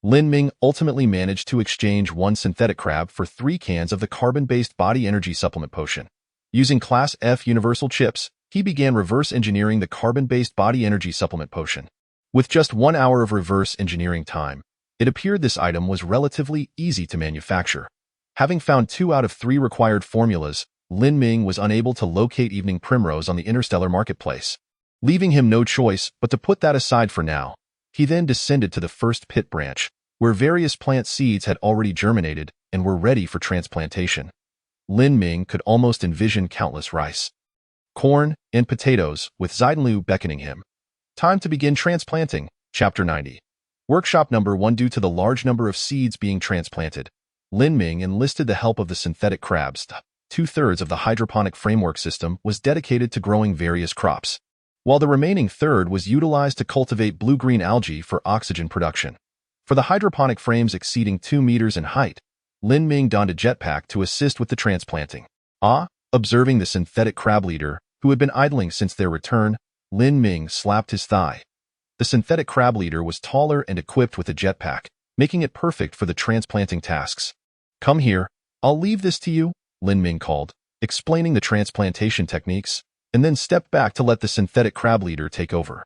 Lin Ming ultimately managed to exchange 1 synthetic crab for 3 cans of the carbon-based body energy supplement potion. Using Class F universal chips, he began reverse engineering the carbon-based body energy supplement potion. With just 1 hour of reverse engineering time, it appeared this item was relatively easy to manufacture. Having found 2 out of 3 required formulas, Lin Ming was unable to locate evening primrose on the Interstellar marketplace, leaving him no choice but to put that aside for now. He then descended to the first pit branch, where various plant seeds had already germinated and were ready for transplantation. Lin Ming could almost envision countless rice, corn, and potatoes, with zidanlu beckoning him. Time to begin transplanting. Chapter 90. Workshop number 1. Due to the large number of seeds being transplanted, Lin Ming enlisted the help of the synthetic crabs. 2/3 of the hydroponic framework system was dedicated to growing various crops, while the remaining third was utilized to cultivate blue-green algae for oxygen production. For the hydroponic frames exceeding 2 meters in height, Lin Ming donned a jetpack to assist with the transplanting. Observing the synthetic crab leader, who had been idling since their return, Lin Ming slapped his thigh. The synthetic crab leader was taller and equipped with a jetpack, making it perfect for the transplanting tasks. "Come here, I'll leave this to you," Lin Ming called, explaining the transplantation techniques, and then stepped back to let the synthetic crab leader take over.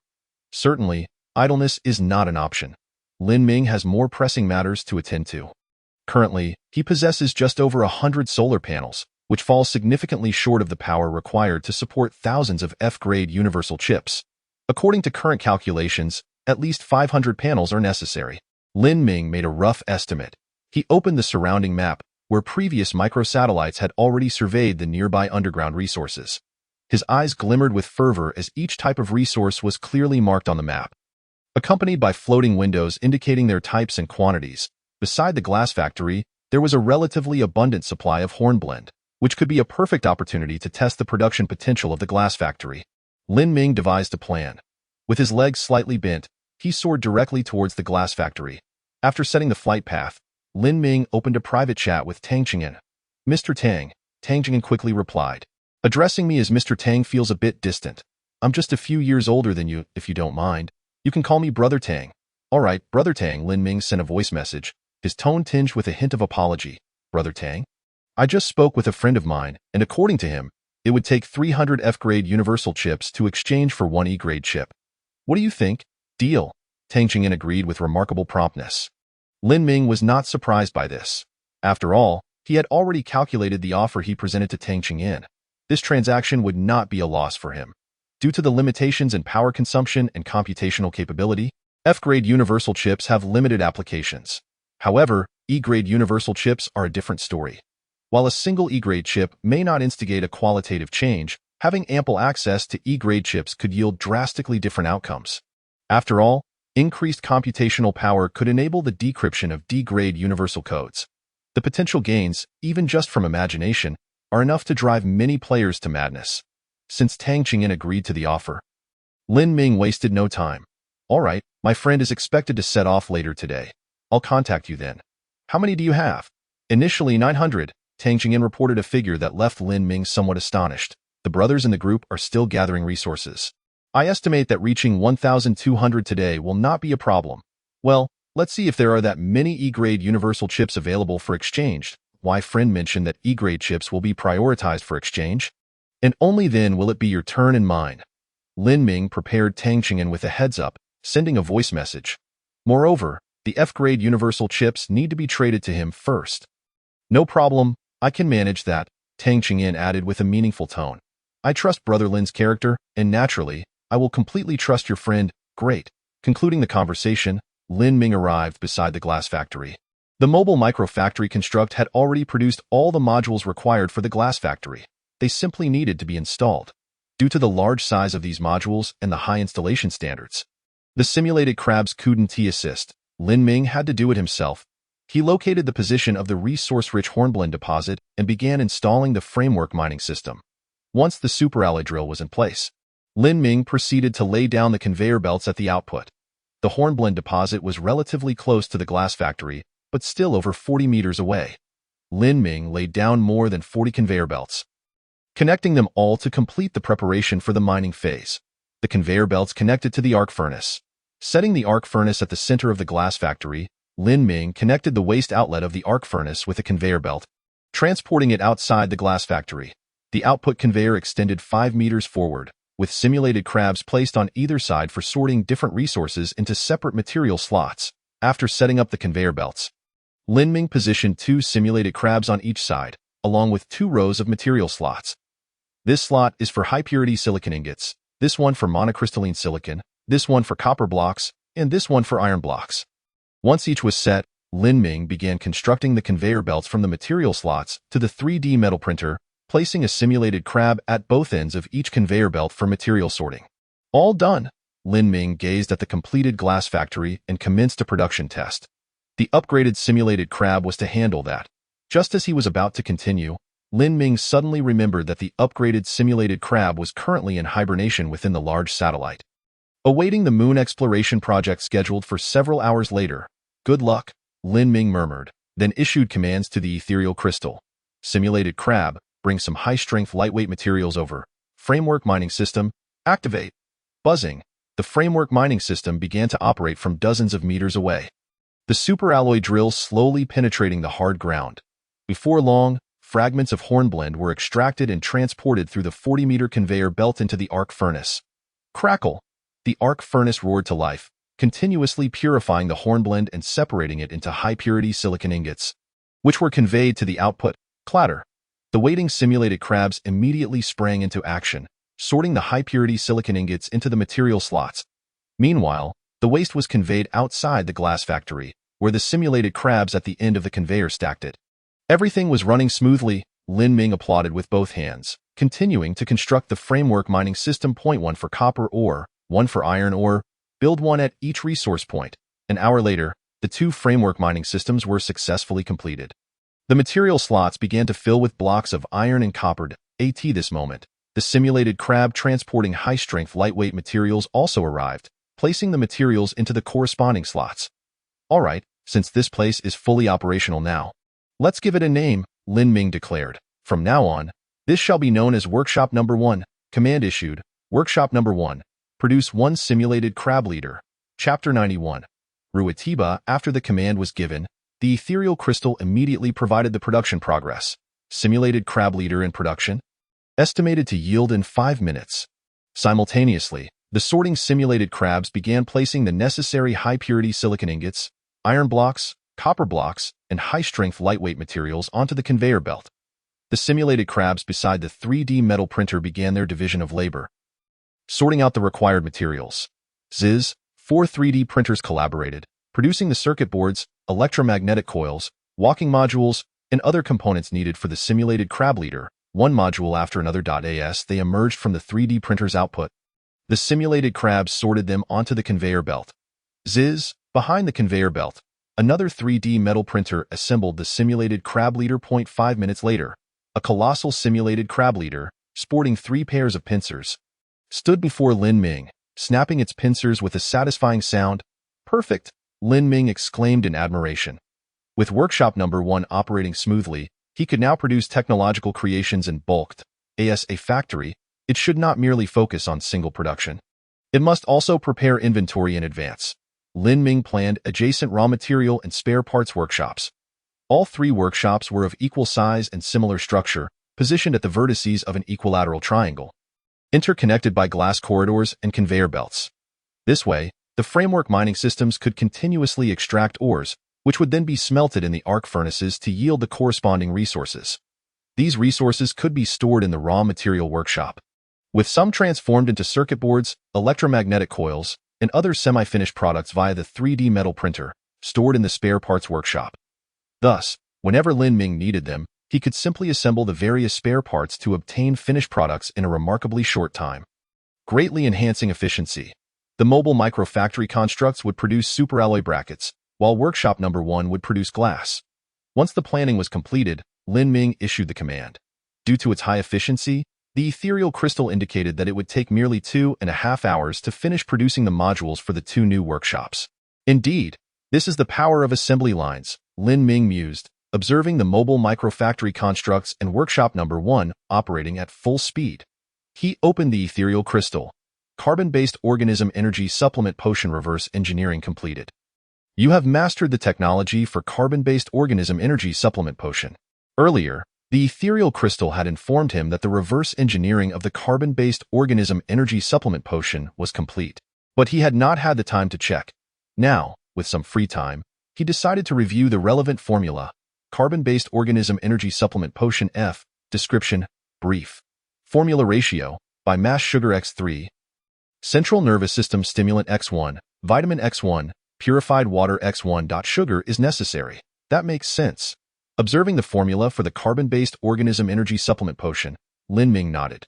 Certainly, idleness is not an option. Lin Ming has more pressing matters to attend to. Currently, he possesses just over 100 solar panels, which falls significantly short of the power required to support thousands of F-grade universal chips. According to current calculations, at least 500 panels are necessary. Lin Ming made a rough estimate. He opened the surrounding map, where previous microsatellites had already surveyed the nearby underground resources. His eyes glimmered with fervor as each type of resource was clearly marked on the map, accompanied by floating windows indicating their types and quantities. Beside the glass factory, there was a relatively abundant supply of hornblende, which could be a perfect opportunity to test the production potential of the glass factory. Lin Ming devised a plan. With his legs slightly bent, he soared directly towards the glass factory. After setting the flight path, Lin Ming opened a private chat with Tang Ching'an. Mr. Tang, Tang Ching'an quickly replied. Addressing me as Mr. Tang feels a bit distant. I'm just a few years older than you, if you don't mind. You can call me Brother Tang. All right, Brother Tang, Lin Ming sent a voice message, his tone tinged with a hint of apology. Brother Tang? I just spoke with a friend of mine, and according to him, it would take 300 F-grade universal chips to exchange for one E-grade chip. What do you think? Deal. Tang Ching'an agreed with remarkable promptness. Lin Ming was not surprised by this. After all, he had already calculated the offer he presented to Tang Ching'an. This transaction would not be a loss for him. Due to the limitations in power consumption and computational capability, F-grade universal chips have limited applications. However, E-grade universal chips are a different story. While a single E-grade chip may not instigate a qualitative change, having ample access to E-grade chips could yield drastically different outcomes. After all, increased computational power could enable the decryption of D-grade universal codes. The potential gains, even just from imagination, are enough to drive many players to madness. Since Tang Ching'an agreed to the offer, Lin Ming wasted no time. All right, my friend is expected to set off later today. I'll contact you then. How many do you have? Initially 900, Tang Ching'an reported a figure that left Lin Ming somewhat astonished. The brothers in the group are still gathering resources. I estimate that reaching 1,200 today will not be a problem. Well, let's see if there are that many E-grade universal chips available for exchange. My friend mentioned that E-grade chips will be prioritized for exchange, and only then will it be your turn and mine. Lin Ming prepared Tang Ching'an with a heads-up, sending a voice message. Moreover, the F-grade universal chips need to be traded to him first. No problem, I can manage that, Tang Ching'an added with a meaningful tone. I trust Brother Lin's character, and naturally, I will completely trust your friend. Great. Concluding the conversation, Lin Ming arrived beside the glass factory. The mobile microfactory construct had already produced all the modules required for the glass factory. They simply needed to be installed. Due to the large size of these modules and the high installation standards, the simulated crabs couldn't assist. Lin Ming had to do it himself. He located the position of the resource-rich hornblende deposit and began installing the framework mining system. Once the superalloy drill was in place, Lin Ming proceeded to lay down the conveyor belts at the output. The hornblende deposit was relatively close to the glass factory, but still over 40 meters away. Lin Ming laid down more than 40 conveyor belts, connecting them all to complete the preparation for the mining phase. The conveyor belts connected to the arc furnace. Setting the arc furnace at the center of the glass factory, Lin Ming connected the waste outlet of the arc furnace with a conveyor belt, transporting it outside the glass factory. The output conveyor extended 5 meters forward, with simulated crabs placed on either side for sorting different resources into separate material slots. After setting up the conveyor belts, Lin Ming positioned 2 simulated crabs on each side, along with 2 rows of material slots. This slot is for high-purity silicon ingots, this one for monocrystalline silicon, this one for copper blocks, and this one for iron blocks. Once each was set, Lin Ming began constructing the conveyor belts from the material slots to the 3D metal printer, placing a simulated crab at both ends of each conveyor belt for material sorting. All done. Lin Ming gazed at the completed glass factory and commenced a production test. The upgraded simulated crab was to handle that. Just as he was about to continue, Lin Ming suddenly remembered that the upgraded simulated crab was currently in hibernation within the large satellite, awaiting the moon exploration project scheduled for several hours later. Good luck, Lin Ming murmured, then issued commands to the ethereal crystal. Simulated crab, bring some high-strength lightweight materials over. Framework mining system, activate. Buzzing, the framework mining system began to operate from dozens of meters away. The superalloy drill slowly penetrating the hard ground. Before long, fragments of hornblende were extracted and transported through the 40-meter conveyor belt into the arc furnace. Crackle! The arc furnace roared to life, continuously purifying the hornblende and separating it into high-purity silicon ingots, which were conveyed to the output. Clatter! The waiting simulated crabs immediately sprang into action, sorting the high-purity silicon ingots into the material slots. Meanwhile, the waste was conveyed outside the glass factory, where the simulated crabs at the end of the conveyor stacked it. Everything was running smoothly. Lin Ming applauded with both hands, continuing to construct the framework mining system. Point 1 for copper ore, 1 for iron ore, build 1 at each resource point. An hour later, the 2 framework mining systems were successfully completed. The material slots began to fill with blocks of iron and copper. At this moment, the simulated crab transporting high-strength lightweight materials also arrived, placing the materials into the corresponding slots. All right, since this place is fully operational now, let's give it a name, Lin Ming declared. From now on, this shall be known as Workshop Number 1. Command issued. Workshop Number 1. Produce 1 simulated crab leader. Chapter 91. Ruatiba. After the command was given, the ethereal crystal immediately provided the production progress. Simulated crab leader in production. Estimated to yield in 5 minutes. Simultaneously, the sorting simulated crabs began placing the necessary high-purity silicon ingots, iron blocks, copper blocks, and high-strength lightweight materials onto the conveyor belt. The simulated crabs beside the 3D metal printer began their division of labor, sorting out the required materials. 4 3D printers collaborated, producing the circuit boards, electromagnetic coils, walking modules, and other components needed for the simulated crab leader. One module after another. As they emerged from the 3D printer's output, the simulated crabs sorted them onto the conveyor belt. Behind the conveyor belt, another 3D metal printer assembled the simulated crab leader. 5 minutes later, a colossal simulated crab leader, sporting 3 pairs of pincers, stood before Lin Ming, snapping its pincers with a satisfying sound. Perfect, Lin Ming exclaimed in admiration. With Workshop Number 1 operating smoothly, he could now produce technological creations in bulk. As a factory, it should not merely focus on single production. It must also prepare inventory in advance. Lin Ming planned adjacent raw material and spare parts workshops. All 3 workshops were of equal size and similar structure, positioned at the vertices of an equilateral triangle, interconnected by glass corridors and conveyor belts. This way, the framework mining systems could continuously extract ores, which would then be smelted in the arc furnaces to yield the corresponding resources. These resources could be stored in the raw material workshop, with some transformed into circuit boards, electromagnetic coils, and other semi-finished products via the 3D metal printer, stored in the spare parts workshop. Thus, whenever Lin Ming needed them, he could simply assemble the various spare parts to obtain finished products in a remarkably short time, greatly enhancing efficiency. The mobile microfactory constructs would produce superalloy brackets, while Workshop Number 1 would produce glass. Once the planning was completed, Lin Ming issued the command. Due to its high efficiency, the ethereal crystal indicated that it would take merely 2.5 hours to finish producing the modules for the 2 new workshops. Indeed, this is the power of assembly lines, Lin Ming mused, observing the mobile microfactory constructs and Workshop Number 1 operating at full speed. He opened the ethereal crystal. Carbon-based organism energy supplement potion reverse engineering completed. You have mastered the technology for carbon-based organism energy supplement potion. Earlier, the ethereal crystal had informed him that the reverse engineering of the carbon-based organism energy supplement potion was complete, but he had not had the time to check. Now, with some free time, he decided to review the relevant formula. Carbon-based organism energy supplement potion F. Description. Brief. Formula ratio. By mass sugar X3. Central nervous system stimulant X1. Vitamin X1. Purified water X1. Sugar is necessary. That makes sense. Observing the formula for the carbon-based organism energy supplement potion, Lin Ming nodded.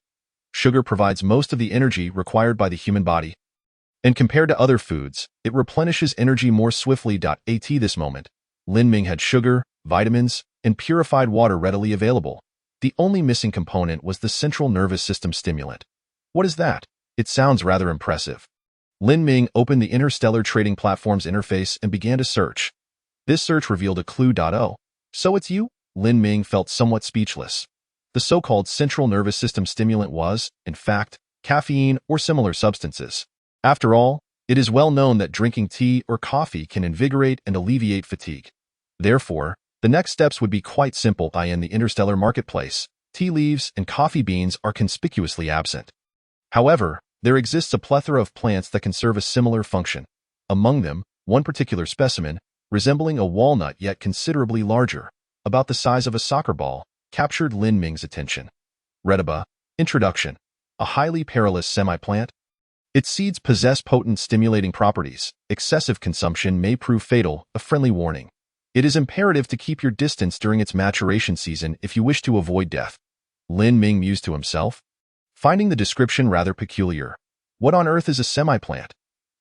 Sugar provides most of the energy required by the human body, and compared to other foods, it replenishes energy more swiftly. At this moment, Lin Ming had sugar, vitamins, and purified water readily available. The only missing component was the central nervous system stimulant. What is that? It sounds rather impressive. Lin Ming opened the Interstellar trading platform's interface and began to search. This search revealed a clue. Oh, so it's you? Lin Ming felt somewhat speechless. The so-called central nervous system stimulant was, in fact, caffeine or similar substances. After all, it is well known that drinking tea or coffee can invigorate and alleviate fatigue. Therefore, the next steps would be quite simple. In the interstellar marketplace, tea leaves and coffee beans are conspicuously absent. However, there exists a plethora of plants that can serve a similar function. Among them, one particular specimen, resembling a walnut yet considerably larger, about the size of a soccer ball, captured Lin Ming's attention. Retiba. Introduction. A highly perilous semi-plant. Its seeds possess potent stimulating properties. Excessive consumption may prove fatal. A friendly warning. It is imperative to keep your distance during its maturation season if you wish to avoid death. Lin Ming mused to himself, finding the description rather peculiar. What on earth is a semi-plant?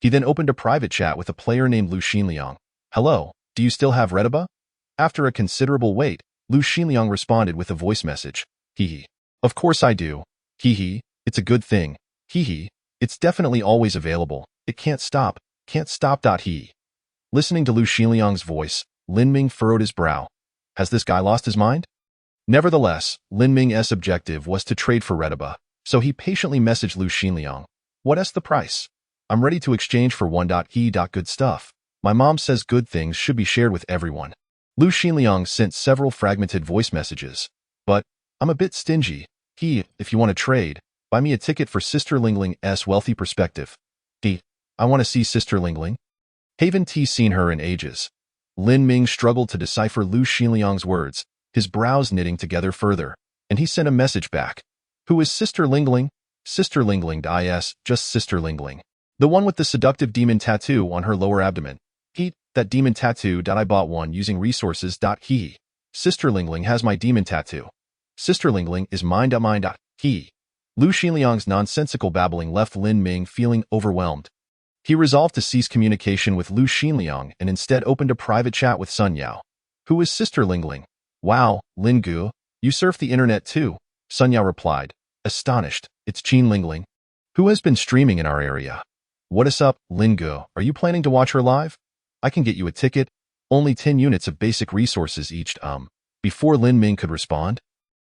He then opened a private chat with a player named Lu Xinliang. Hello, do you still have Redaba? After a considerable wait, Lu Xinliang responded with a voice message. Hee. Of course I do. Hee. It's a good thing. Hee. It's definitely always available. It can't stop. Can't stop. He. Listening to Lu Xinliang's voice, Lin Ming furrowed his brow. Has this guy lost his mind? Nevertheless, Lin Ming's objective was to trade for Redaba, so he patiently messaged Lu Xinliang. What's the price? I'm ready to exchange for one. He. Good stuff. My mom says good things should be shared with everyone. Lu Xinliang sent several fragmented voice messages. But, I'm a bit stingy. If you want to trade, buy me a ticket for Sister Lingling's wealthy perspective. I want to see Sister Lingling. Haven't seen her in ages. Lin Ming struggled to decipher Lu Xinliang's words, his brows knitting together further, and he sent a message back. Who is Sister Lingling? Sister Lingling. Just Sister Lingling. The one with the seductive demon tattoo on her lower abdomen. That demon tattoo. I bought one using resources. Sister Lingling has my demon tattoo. Sister Lingling is mine. Lu Xinliang's nonsensical babbling left Lin Ming feeling overwhelmed. He resolved to cease communication with Lu Xinliang and instead opened a private chat with Sun Yao. Who is Sister Lingling? Wow, Lin Gu, you surf the internet too, Sun Yao replied, astonished. It's Qin Lingling. Who has been streaming in our area? What is up, Lin Gu? Are you planning to watch her live? I can get you a ticket. Only 10 units of basic resources each. Before Lin Ming could respond,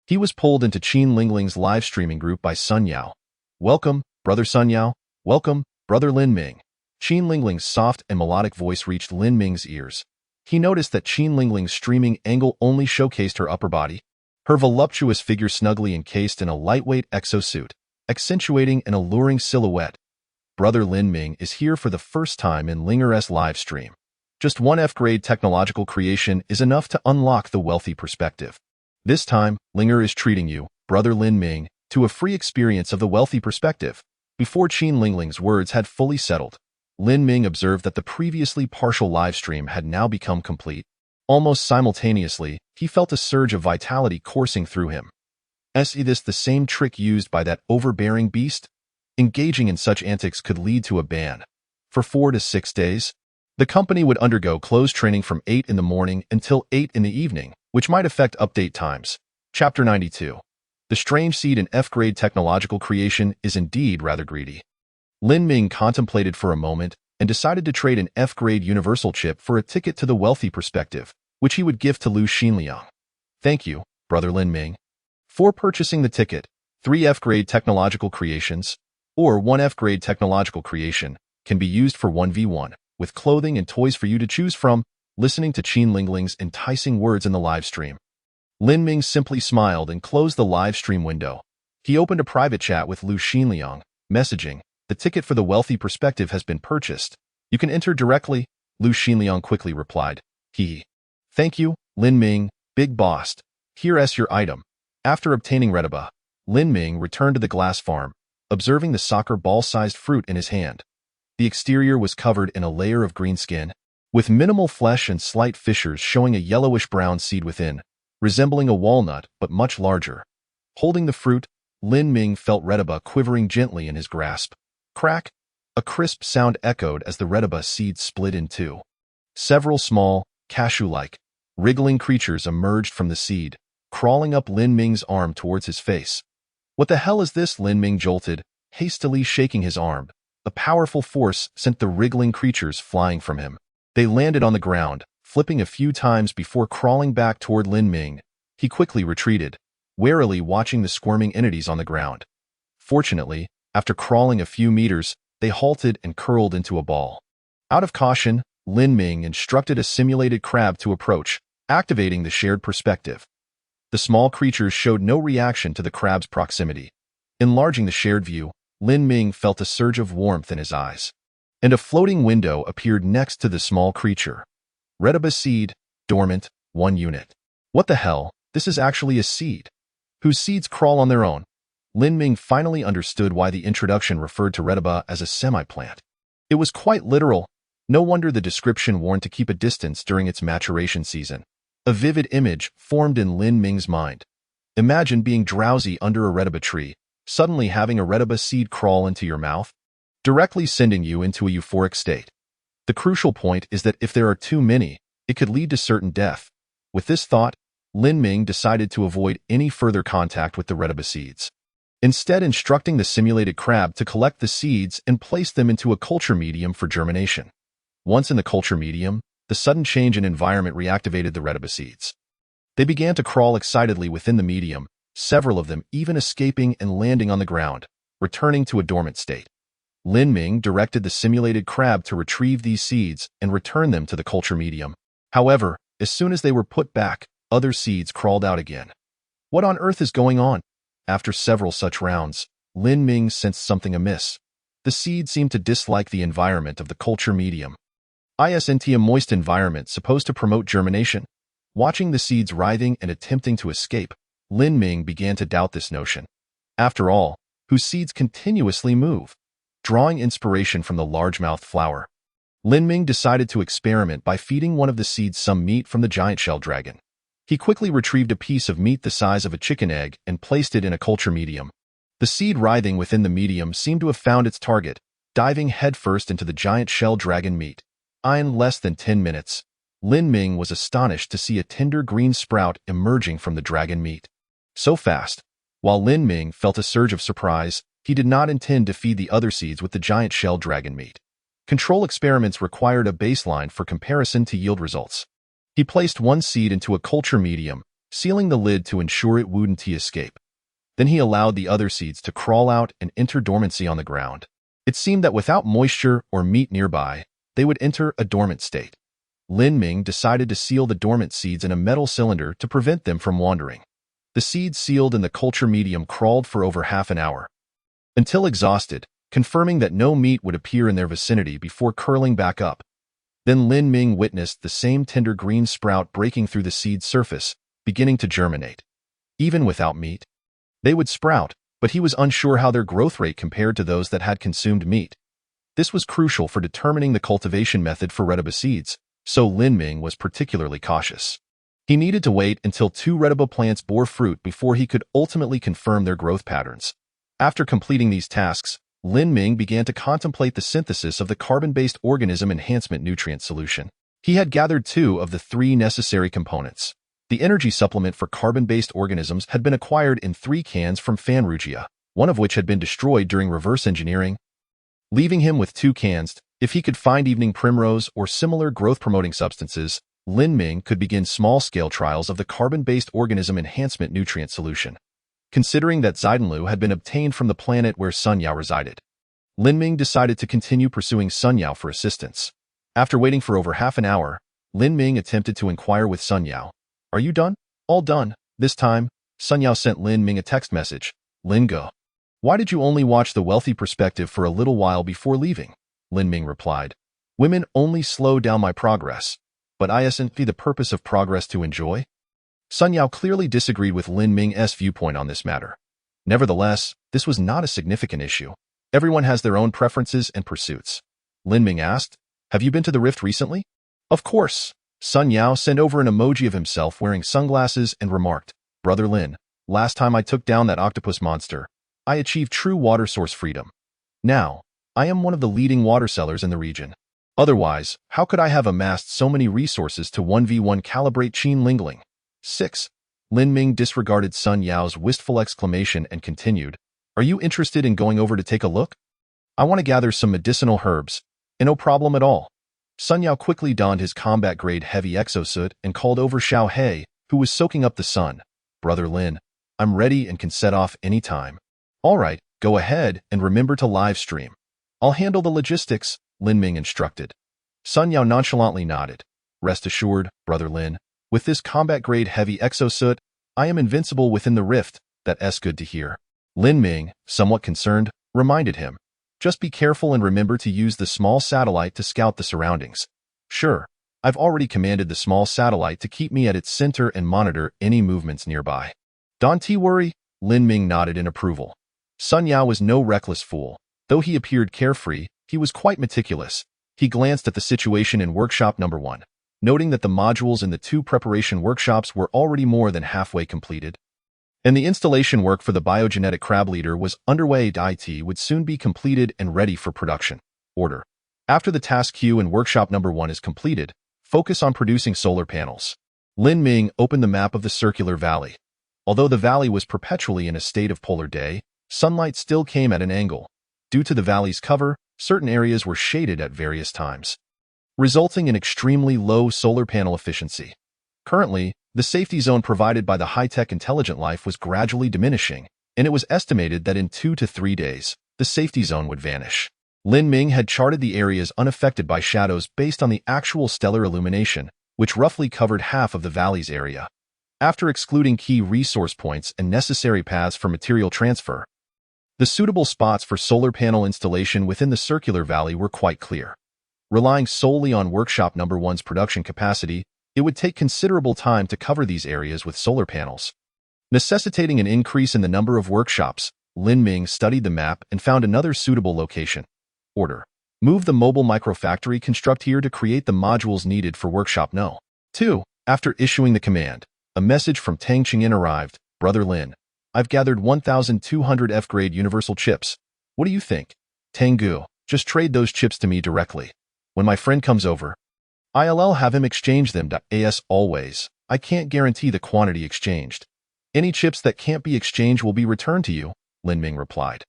he was pulled into Qin Lingling's live streaming group by Sun Yao. Welcome, brother Sun Yao. Welcome, brother Lin Ming. Qin Lingling's soft and melodic voice reached Lin Ming's ears. He noticed that Qin Lingling's streaming angle only showcased her upper body, her voluptuous figure snugly encased in a lightweight exosuit, accentuating an alluring silhouette. Brother Lin Ming is here for the first time in Linger's live stream. Just one F-grade technological creation is enough to unlock the wealthy perspective. This time, Linger is treating you, brother Lin Ming, to a free experience of the wealthy perspective. Before Qin Lingling's words had fully settled, Lin Ming observed that the previously partial live stream had now become complete. Almost simultaneously, he felt a surge of vitality coursing through him. Is this the same trick used by that overbearing beast? Engaging in such antics could lead to a ban. For 4 to 6 days, the company would undergo closed training from 8 in the morning until 8 in the evening, which might affect update times. Chapter 92. The strange seed in F-grade technological creation is indeed rather greedy. Lin Ming contemplated for a moment and decided to trade an F-grade universal chip for a ticket to the wealthy perspective, which he would gift to Lu Xinliang. Thank you, brother Lin Ming. For purchasing the ticket, 3 F-grade technological creations, or 1 F-grade technological creation, can be used for 1v1, with clothing and toys for you to choose from. Listening to Qin Lingling's enticing words in the live stream, Lin Ming simply smiled and closed the live stream window. He opened a private chat with Lu Xinliang, messaging, the ticket for the wealthy perspective has been purchased. You can enter directly, Lu Xinliang quickly replied. Thank you, Lin Ming, big boss. Here's your item. After obtaining Redaba, Lin Ming returned to the glass farm, observing the soccer ball-sized fruit in his hand. The exterior was covered in a layer of green skin, with minimal flesh and slight fissures showing a yellowish-brown seed within, resembling a walnut but much larger. Holding the fruit, Lin Ming felt Redaba quivering gently in his grasp. Crack! A crisp sound echoed as the Redaba seed split in two. Several small, cashew-like, wriggling creatures emerged from the seed, crawling up Lin Ming's arm towards his face. What the hell is this? Lin Ming jolted, hastily shaking his arm. A powerful force sent the wriggling creatures flying from him. They landed on the ground, flipping a few times before crawling back toward Lin Ming. He quickly retreated, warily watching the squirming entities on the ground. Fortunately, after crawling a few meters, they halted and curled into a ball. Out of caution, Lin Ming instructed a simulated crab to approach, activating the shared perspective. The small creatures showed no reaction to the crab's proximity. Enlarging the shared view, Lin Ming felt a surge of warmth in his eyes. And a floating window appeared next to the small creature. Redaba seed, dormant, 1 unit. What the hell? This is actually a seed. Whose seeds crawl on their own? Lin Ming finally understood why the introduction referred to Redaba as a semi-plant. It was quite literal. No wonder the description warned to keep a distance during its maturation season. A vivid image formed in Lin Ming's mind. Imagine being drowsy under a redoba tree, suddenly having a redoba seed crawl into your mouth, directly sending you into a euphoric state. The crucial point is that if there are too many, it could lead to certain death. With this thought, Lin Ming decided to avoid any further contact with the redoba seeds, instead instructing the simulated crab to collect the seeds and place them into a culture medium for germination. Once in the culture medium, the sudden change in environment reactivated the redoba seeds. They began to crawl excitedly within the medium, several of them even escaping and landing on the ground, returning to a dormant state. Lin Ming directed the simulated crab to retrieve these seeds and return them to the culture medium. However, as soon as they were put back, other seeds crawled out again. What on earth is going on? After several such rounds, Lin Ming sensed something amiss. The seeds seemed to dislike the environment of the culture medium. Isn't a moist environment supposed to promote germination? Watching the seeds writhing and attempting to escape, Lin Ming began to doubt this notion. After all, whose seeds continuously move? Drawing inspiration from the largemouth flower, Lin Ming decided to experiment by feeding one of the seeds some meat from the giant shell dragon. He quickly retrieved a piece of meat the size of a chicken egg and placed it in a culture medium. The seed writhing within the medium seemed to have found its target, diving headfirst into the giant shell dragon meat. In less than 10 minutes, Lin Ming was astonished to see a tender green sprout emerging from the dragon meat. So fast. While Lin Ming felt a surge of surprise, he did not intend to feed the other seeds with the giant shell dragon meat. Control experiments required a baseline for comparison to yield results. He placed one seed into a culture medium, sealing the lid to ensure it wouldn't escape. Then he allowed the other seeds to crawl out and enter dormancy on the ground. It seemed that without moisture or meat nearby, they would enter a dormant state. Lin Ming decided to seal the dormant seeds in a metal cylinder to prevent them from wandering. The seeds sealed in the culture medium crawled for over half an hour, until exhausted, confirming that no meat would appear in their vicinity before curling back up. Then Lin Ming witnessed the same tender green sprout breaking through the seed's surface, beginning to germinate. Even without meat, they would sprout, but he was unsure how their growth rate compared to those that had consumed meat. This was crucial for determining the cultivation method for redoba seeds, so Lin Ming was particularly cautious. He needed to wait until 2 redoba plants bore fruit before he could ultimately confirm their growth patterns. After completing these tasks, Lin Ming began to contemplate the synthesis of the carbon-based organism enhancement nutrient solution. He had gathered 2 of the 3 necessary components. The energy supplement for carbon-based organisms had been acquired in 3 cans from Fanrugia, one of which had been destroyed during reverse engineering, leaving him with 2 cans. If he could find evening primrose or similar growth-promoting substances, Lin Ming could begin small-scale trials of the carbon-based organism enhancement nutrient solution. Considering that Zaidanlu had been obtained from the planet where Sun Yao resided, Lin Ming decided to continue pursuing Sun Yao for assistance. After waiting for over half an hour, Lin Ming attempted to inquire with Sun Yao. "Are you done?" "All done." This time, Sun Yao sent Lin Ming a text message. "Lin go. Why did you only watch the wealthy perspective for a little while before leaving?" Lin Ming replied. "Women only slow down my progress, but isn't the purpose of progress to enjoy?" Sun Yao clearly disagreed with Lin Ming's viewpoint on this matter. Nevertheless, this was not a significant issue. Everyone has their own preferences and pursuits. Lin Ming asked, "Have you been to the rift recently?" "Of course." Sun Yao sent over an emoji of himself wearing sunglasses and remarked, "Brother Lin, last time I took down that octopus monster, I achieved true water source freedom. Now, I am one of the leading water sellers in the region. Otherwise, how could I have amassed so many resources to 1v1 calibrate Qin Lingling?" 6. Lin Ming disregarded Sun Yao's wistful exclamation and continued, "Are you interested in going over to take a look? I want to gather some medicinal herbs, and no problem at all." Sun Yao quickly donned his combat-grade heavy exosuit and called over Xiao He, who was soaking up the sun. "Brother Lin, I'm ready and can set off any time." "All right, go ahead and remember to live stream. I'll handle the logistics," Lin Ming instructed. Sun Yao nonchalantly nodded. "Rest assured, Brother Lin, with this combat-grade heavy exosuit, I am invincible within the rift. That's good to hear." Lin Ming, somewhat concerned, reminded him, "Just be careful and remember to use the small satellite to scout the surroundings." "Sure, I've already commanded the small satellite to keep me at its center and monitor any movements nearby." "Don't worry," Lin Ming nodded in approval. Sun Yao was no reckless fool. Though he appeared carefree, he was quite meticulous. He glanced at the situation in workshop number 1, noting that the modules in the 2 preparation workshops were already more than halfway completed, and the installation work for the biogenetic crab leader was underway. IT would soon be completed and ready for production. Order. After the task queue in workshop number 1 is completed, focus on producing solar panels. Lin Ming opened the map of the circular valley. Although the valley was perpetually in a state of polar day, sunlight still came at an angle. Due to the valley's cover, certain areas were shaded at various times, resulting in extremely low solar panel efficiency. Currently, the safety zone provided by the high-tech intelligent life was gradually diminishing, and it was estimated that in 2 to 3 days, the safety zone would vanish. Lin Ming had charted the areas unaffected by shadows based on the actual stellar illumination, which roughly covered half of the valley's area. After excluding key resource points and necessary paths for material transfer, the suitable spots for solar panel installation within the circular valley were quite clear. Relying solely on workshop number 1's production capacity, it would take considerable time to cover these areas with solar panels, necessitating an increase in the number of workshops. Lin Ming studied the map and found another suitable location. Order. Move the mobile microfactory construct here to create the modules needed for workshop No. 2. After issuing the command, a message from Tang Qingyin arrived. Brother Lin, I've gathered 1,200 F-grade universal chips. What do you think? Tengu, just trade those chips to me directly. When my friend comes over, I'll have him exchange them. As always, I can't guarantee the quantity exchanged. Any chips that can't be exchanged will be returned to you, Lin Ming replied.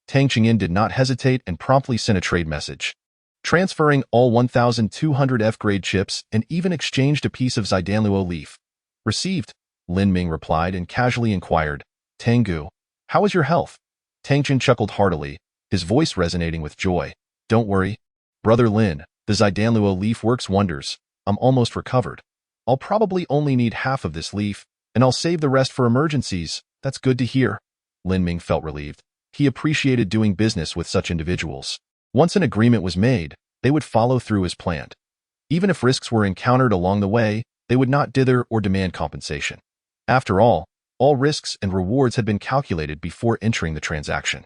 Tang Qingyin did not hesitate and promptly sent a trade message, transferring all 1,200 F-grade chips and even exchanged a piece of Zidanluo leaf. Received, Lin Ming replied and casually inquired, Tengu, how is your health? Tang Qingyin chuckled heartily, his voice resonating with joy. Don't worry, Brother Lin, the Zidanluo leaf works wonders. I'm almost recovered. I'll probably only need half of this leaf, and I'll save the rest for emergencies. That's good to hear. Lin Ming felt relieved. He appreciated doing business with such individuals. Once an agreement was made, they would follow through as planned. Even if risks were encountered along the way, they would not dither or demand compensation. After all risks and rewards had been calculated before entering the transaction.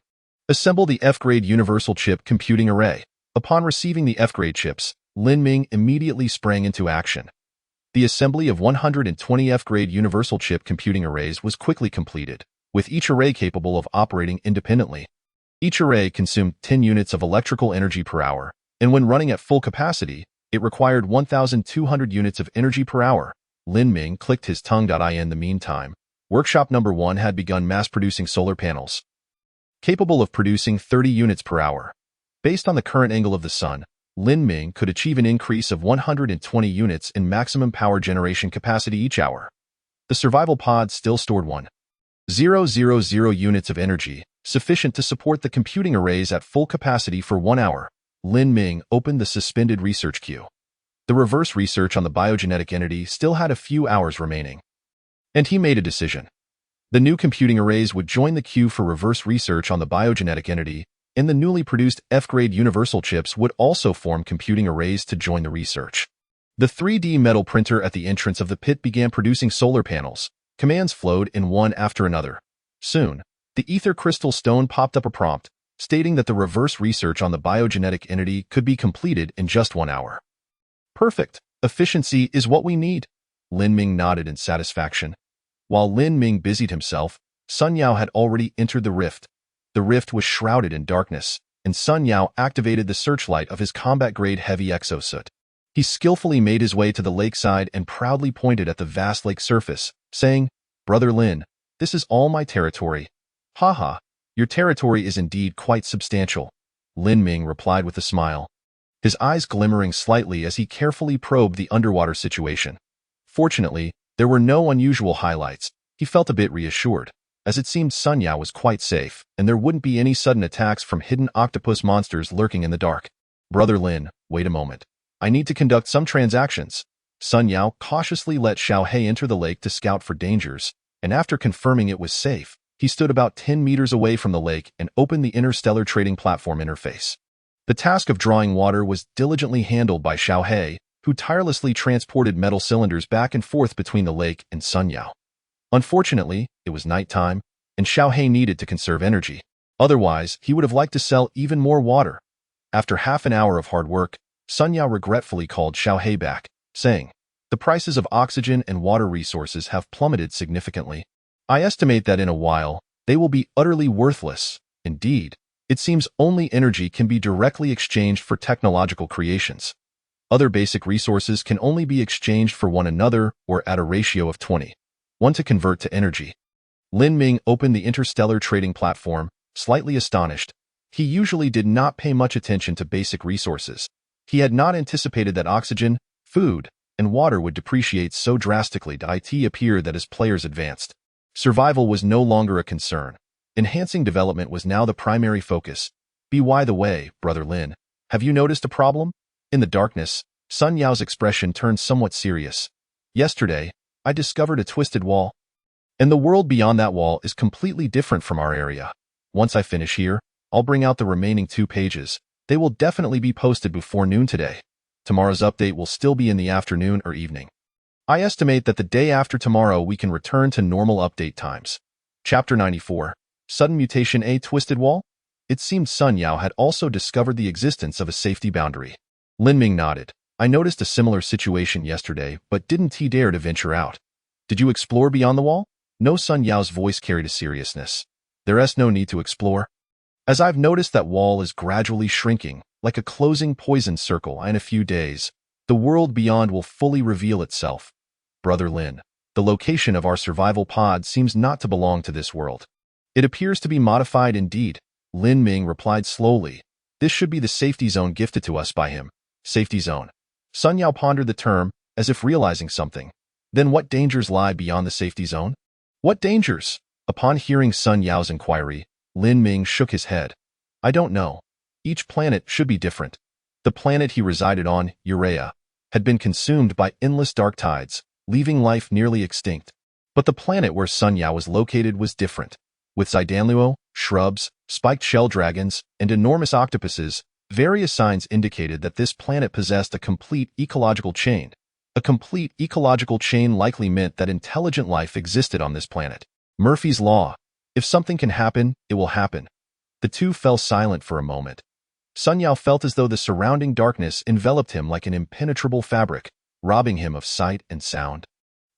Assemble the F-grade universal chip computing array. Upon receiving the F-grade chips, Lin Ming immediately sprang into action. The assembly of 120 F-grade universal chip computing arrays was quickly completed, with each array capable of operating independently. Each array consumed 10 units of electrical energy per hour, and when running at full capacity, it required 1,200 units of energy per hour. Lin Ming clicked his tongue. In the meantime, workshop number 1 had begun mass-producing solar panels, capable of producing 30 units per hour. Based on the current angle of the sun, Lin Ming could achieve an increase of 120 units in maximum power generation capacity each hour. The survival pod still stored 1,000 units of energy, sufficient to support the computing arrays at full capacity for 1 hour. Lin Ming opened the suspended research queue. The reverse research on the biogenetic entity still had a few hours remaining, and he made a decision. The new computing arrays would join the queue for reverse research on the biogenetic entity, and the newly produced F-grade universal chips would also form computing arrays to join the research. The 3D metal printer at the entrance of the pit began producing solar panels. Commands flowed in one after another. Soon, the ether crystal stone popped up a prompt, stating that the reverse research on the biogenetic entity could be completed in just 1 hour. Perfect. Efficiency is what we need. Lin Ming nodded in satisfaction. While Lin Ming busied himself, Sun Yao had already entered the rift. The rift was shrouded in darkness, and Sun Yao activated the searchlight of his combat-grade heavy exosuit. He skillfully made his way to the lakeside and proudly pointed at the vast lake surface, saying, Brother Lin, this is all my territory. Haha, your territory is indeed quite substantial, Lin Ming replied with a smile, his eyes glimmering slightly as he carefully probed the underwater situation. Fortunately, there were no unusual highlights. He felt a bit reassured, as it seemed Sun Yao was quite safe, and there wouldn't be any sudden attacks from hidden octopus monsters lurking in the dark. Brother Lin, wait a moment. I need to conduct some transactions. Sun Yao cautiously let Xiao He enter the lake to scout for dangers, and after confirming it was safe, he stood about 10 meters away from the lake and opened the Interstellar trading platform interface. The task of drawing water was diligently handled by Xiao He, who tirelessly transported metal cylinders back and forth between the lake and Sun Yao. Unfortunately, it was nighttime, and Xiao He needed to conserve energy. Otherwise, he would have liked to sell even more water. After half an hour of hard work, Sun Yao regretfully called Xiaohei back, saying, "The prices of oxygen and water resources have plummeted significantly. I estimate that in a while, they will be utterly worthless. Indeed, it seems only energy can be directly exchanged for technological creations. Other basic resources can only be exchanged for one another or at a ratio of 20:1 to convert to energy." Lin Ming opened the Interstellar trading platform, slightly astonished. He usually did not pay much attention to basic resources. He had not anticipated that oxygen, food, and water would depreciate so drastically. It appeared that as players advanced, survival was no longer a concern. Enhancing development was now the primary focus. By the way, Brother Lin, have you noticed a problem? In the darkness, Sun Yao's expression turned somewhat serious. Yesterday, I discovered a twisted wall. And the world beyond that wall is completely different from our area. Once I finish here, I'll bring out the remaining 2 pages. They will definitely be posted before noon today. Tomorrow's update will still be in the afternoon or evening. I estimate that the day after tomorrow we can return to normal update times. Chapter 94. Sudden Mutation. A twisted wall? It seemed Sun Yao had also discovered the existence of a safety boundary. Lin Ming nodded. I noticed a similar situation yesterday, but didn't dare to venture out. Did you explore beyond the wall? No. Sun Yao's voice carried a seriousness. There's no need to explore. As I've noticed that wall is gradually shrinking, like a closing poison circle, in a few days, the world beyond will fully reveal itself. Brother Lin, the location of our survival pod seems not to belong to this world. It appears to be modified indeed, Lin Ming replied slowly. This should be the safety zone gifted to us by him. Safety zone. Sun Yao pondered the term, as if realizing something. Then what dangers lie beyond the safety zone? What dangers? Upon hearing Sun Yao's inquiry, Lin Ming shook his head. I don't know. Each planet should be different. The planet he resided on, Urea, had been consumed by endless dark tides, leaving life nearly extinct. But the planet where Sun Yao was located was different. With Zidanluo, shrubs, spiked shell dragons, and enormous octopuses, various signs indicated that this planet possessed a complete ecological chain. A complete ecological chain likely meant that intelligent life existed on this planet. Murphy's Law. If something can happen, it will happen. The two fell silent for a moment. Sun Yao felt as though the surrounding darkness enveloped him like an impenetrable fabric, robbing him of sight and sound.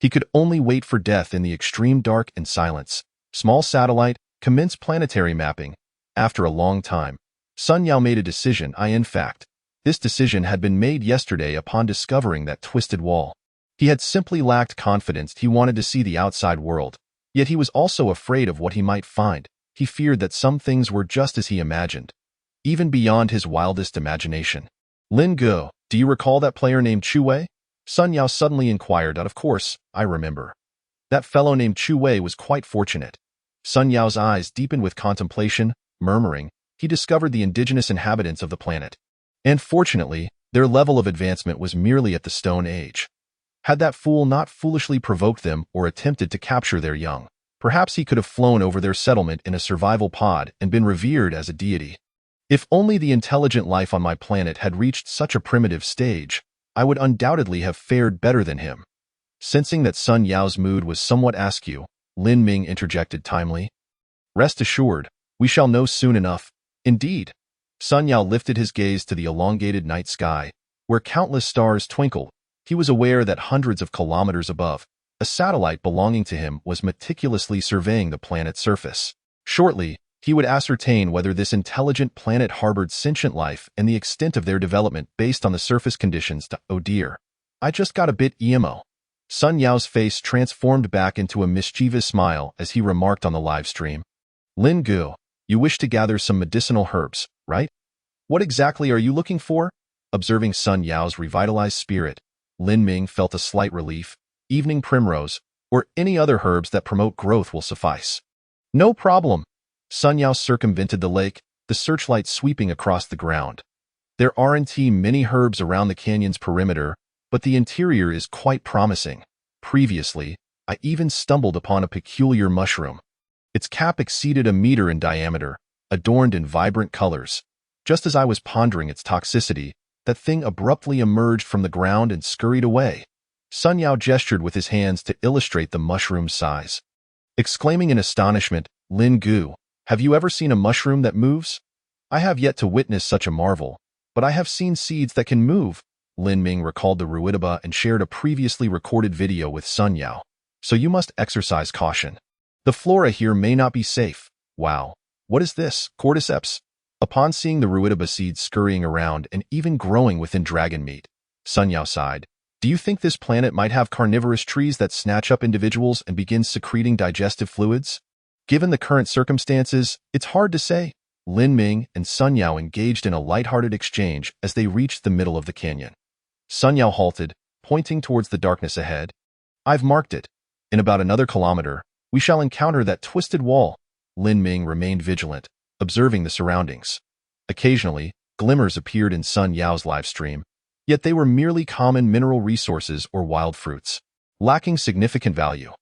He could only wait for death in the extreme dark and silence. Small satellite, commence planetary mapping. After a long time, Sun Yao made a decision. In fact, this decision had been made yesterday upon discovering that twisted wall. He had simply lacked confidence. He wanted to see the outside world, yet he was also afraid of what he might find. He feared that some things were just as he imagined, even beyond his wildest imagination. Lin Go, do you recall that player named Chu Wei? Sun Yao suddenly inquired. Of course, I remember. That fellow named Chu Wei was quite fortunate. Sun Yao's eyes deepened with contemplation, murmuring, he discovered the indigenous inhabitants of the planet. And fortunately, their level of advancement was merely at the Stone Age. Had that fool not foolishly provoked them or attempted to capture their young, perhaps he could have flown over their settlement in a survival pod and been revered as a deity. If only the intelligent life on my planet had reached such a primitive stage, I would undoubtedly have fared better than him. Sensing that Sun Yao's mood was somewhat askew, Lin Ming interjected timely. Rest assured, we shall know soon enough. Indeed. Sun Yao lifted his gaze to the elongated night sky, where countless stars twinkled. He was aware that hundreds of kilometers above, a satellite belonging to him was meticulously surveying the planet's surface. Shortly, he would ascertain whether this intelligent planet harbored sentient life and the extent of their development based on the surface conditions. Oh dear. I just got a bit emo. Sun Yao's face transformed back into a mischievous smile as he remarked on the live stream. Lin Gu, you wish to gather some medicinal herbs, right? What exactly are you looking for? Observing Sun Yao's revitalized spirit, Lin Ming felt a slight relief. Evening primrose, or any other herbs that promote growth will suffice. No problem. Sun Yao circumvented the lake, the searchlight sweeping across the ground. There aren't many herbs around the canyon's perimeter, but the interior is quite promising. Previously, I even stumbled upon a peculiar mushroom. Its cap exceeded a meter in diameter, adorned in vibrant colors. Just as I was pondering its toxicity, that thing abruptly emerged from the ground and scurried away. Sun Yao gestured with his hands to illustrate the mushroom's size. Exclaiming in astonishment, Lin Gu, have you ever seen a mushroom that moves? I have yet to witness such a marvel. but I have seen seeds that can move. Lin Ming recalled the Ruidaba and shared a previously recorded video with Sun Yao. So you must exercise caution. The flora here may not be safe. Wow. What is this? Cordyceps? Upon seeing the Ruidaba seeds scurrying around and even growing within dragon meat, Sun Yao sighed. Do you think this planet might have carnivorous trees that snatch up individuals and begin secreting digestive fluids? Given the current circumstances, it's hard to say. Lin Ming and Sun Yao engaged in a lighthearted exchange as they reached the middle of the canyon. Sun Yao halted, pointing towards the darkness ahead. I've marked it. In about another kilometer, we shall encounter that twisted wall. Lin Ming remained vigilant, observing the surroundings. Occasionally, glimmers appeared in Sun Yao's live stream, yet they were merely common mineral resources or wild fruits, lacking significant value.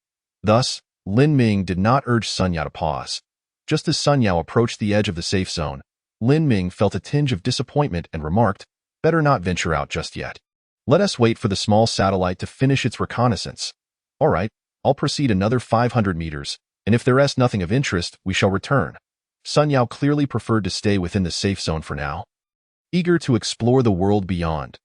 Thus, Lin Ming did not urge Sun Yao to pause. Just as Sun Yao approached the edge of the safe zone, Lin Ming felt a tinge of disappointment and remarked, "Better not venture out just yet. Let us wait for the small satellite to finish its reconnaissance. All right, I'll proceed another 500 meters, and if there is nothing of interest, we shall return." Sun Yao clearly preferred to stay within the safe zone for now, eager to explore the world beyond.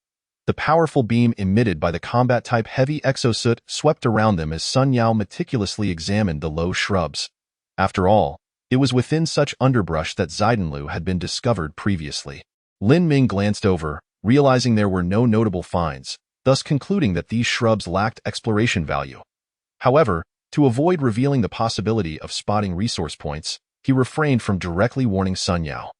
The powerful beam emitted by the combat-type heavy exosuit swept around them as Sun Yao meticulously examined the low shrubs. After all, it was within such underbrush that Zaidanlu had been discovered previously. Lin Ming glanced over, realizing there were no notable finds, thus concluding that these shrubs lacked exploration value. However, to avoid revealing the possibility of spotting resource points, he refrained from directly warning Sun Yao.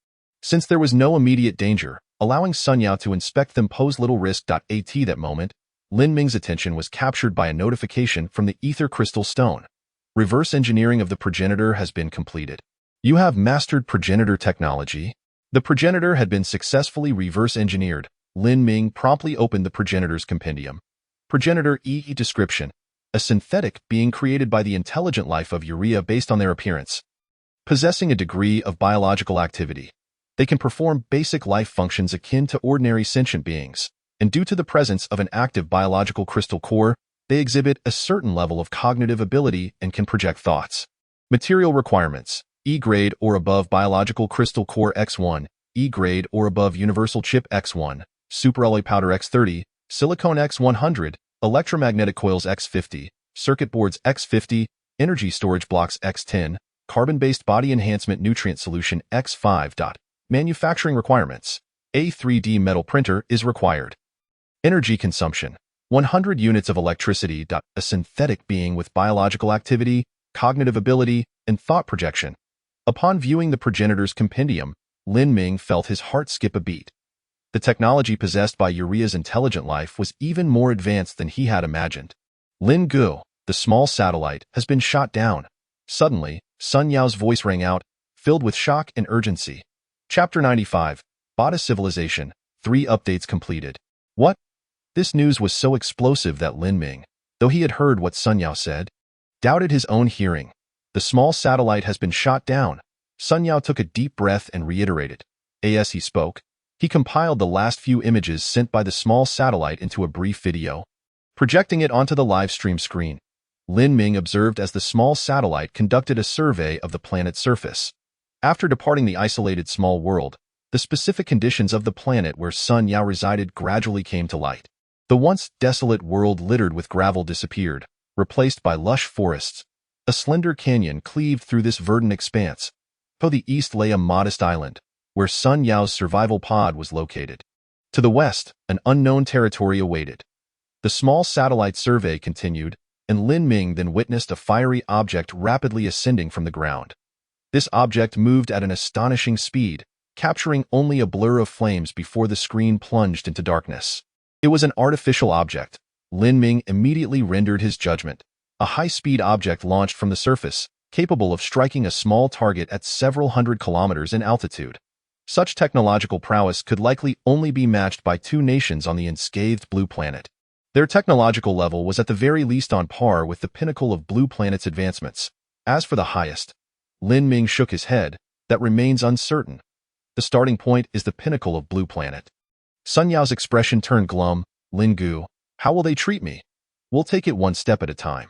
Since there was no immediate danger, allowing Sun Yao to inspect them posed little risk. At that moment, Lin Ming's attention was captured by a notification from the ether crystal stone. Reverse engineering of the progenitor has been completed. You have mastered progenitor technology. The progenitor had been successfully reverse engineered. Lin Ming promptly opened the progenitor's compendium. Progenitor EE description: a synthetic being created by the intelligent life of urea based on their appearance. Possessing a degree of biological activity, they can perform basic life functions akin to ordinary sentient beings, and due to the presence of an active biological crystal core, they exhibit a certain level of cognitive ability and can project thoughts. Material requirements: E-grade or above biological crystal core X1, E-grade or above universal chip X1, superalloy powder X30, silicone X100, electromagnetic coils X50, circuit boards X50, energy storage blocks X10, carbon-based body enhancement nutrient solution X5. Manufacturing requirements: a 3D metal printer is required. Energy consumption: 100 units of electricity. A synthetic being with biological activity, cognitive ability, and thought projection. Upon viewing the progenitor's compendium, Lin Ming felt his heart skip a beat. The technology possessed by Urea's intelligent life was even more advanced than he had imagined. Lin Gu, the small satellite, has been shot down. Suddenly, Sun Yao's voice rang out, filled with shock and urgency. Chapter 95, Bada Civilization, 3 updates completed. What? This news was so explosive that Lin Ming, though he had heard what Sun Yao said, doubted his own hearing. The small satellite has been shot down. Sun Yao took a deep breath and reiterated. As he spoke, he compiled the last few images sent by the small satellite into a brief video, projecting it onto the live stream screen. Lin Ming observed as the small satellite conducted a survey of the planet's surface. After departing the isolated small world, the specific conditions of the planet where Sun Yao resided gradually came to light. The once desolate world littered with gravel disappeared, replaced by lush forests. A slender canyon cleaved through this verdant expanse. To the east lay a modest island, where Sun Yao's survival pod was located. To the west, an unknown territory awaited. The small satellite survey continued, and Lin Ming then witnessed a fiery object rapidly ascending from the ground. This object moved at an astonishing speed, capturing only a blur of flames before the screen plunged into darkness. It was an artificial object. Lin Ming immediately rendered his judgment. A high-speed object launched from the surface, capable of striking a small target at several hundred kilometers in altitude. Such technological prowess could likely only be matched by 2 nations on the unscathed Blue Planet. Their technological level was at the very least on par with the pinnacle of Blue Planet's advancements. As for the highest, Lin Ming shook his head. That remains uncertain. The starting point is the pinnacle of Blue Planet. Sun Yao's expression turned glum. Lin Gu, how will they treat me? We'll take it one step at a time.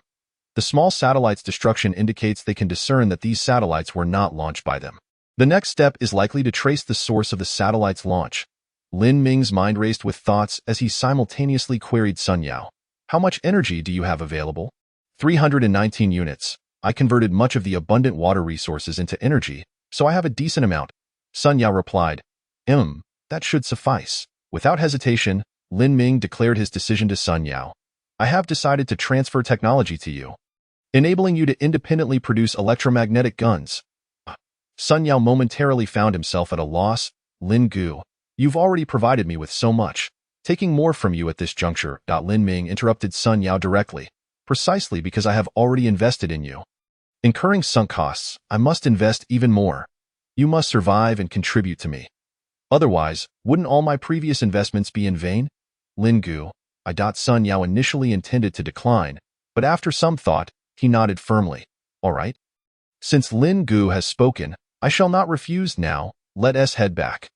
The small satellite's destruction indicates they can discern that these satellites were not launched by them. The next step is likely to trace the source of the satellite's launch. Lin Ming's mind raced with thoughts as he simultaneously queried Sun Yao. How much energy do you have available? 319 units. I converted much of the abundant water resources into energy, so I have a decent amount. Sun Yao replied. That should suffice. Without hesitation, Lin Ming declared his decision to Sun Yao. I have decided to transfer technology to you, enabling you to independently produce electromagnetic guns. Sun Yao momentarily found himself at a loss. Lin Gu, you've already provided me with so much. Taking more from you at this juncture. Lin Ming interrupted Sun Yao directly. Precisely because I have already invested in you. Incurring sunk costs, I must invest even more. You must survive and contribute to me. Otherwise, wouldn't all my previous investments be in vain? Lin Gu, Sun Yao initially intended to decline, but after some thought, he nodded firmly. All right. Since Lin Gu has spoken, I shall not refuse now. Let us head back.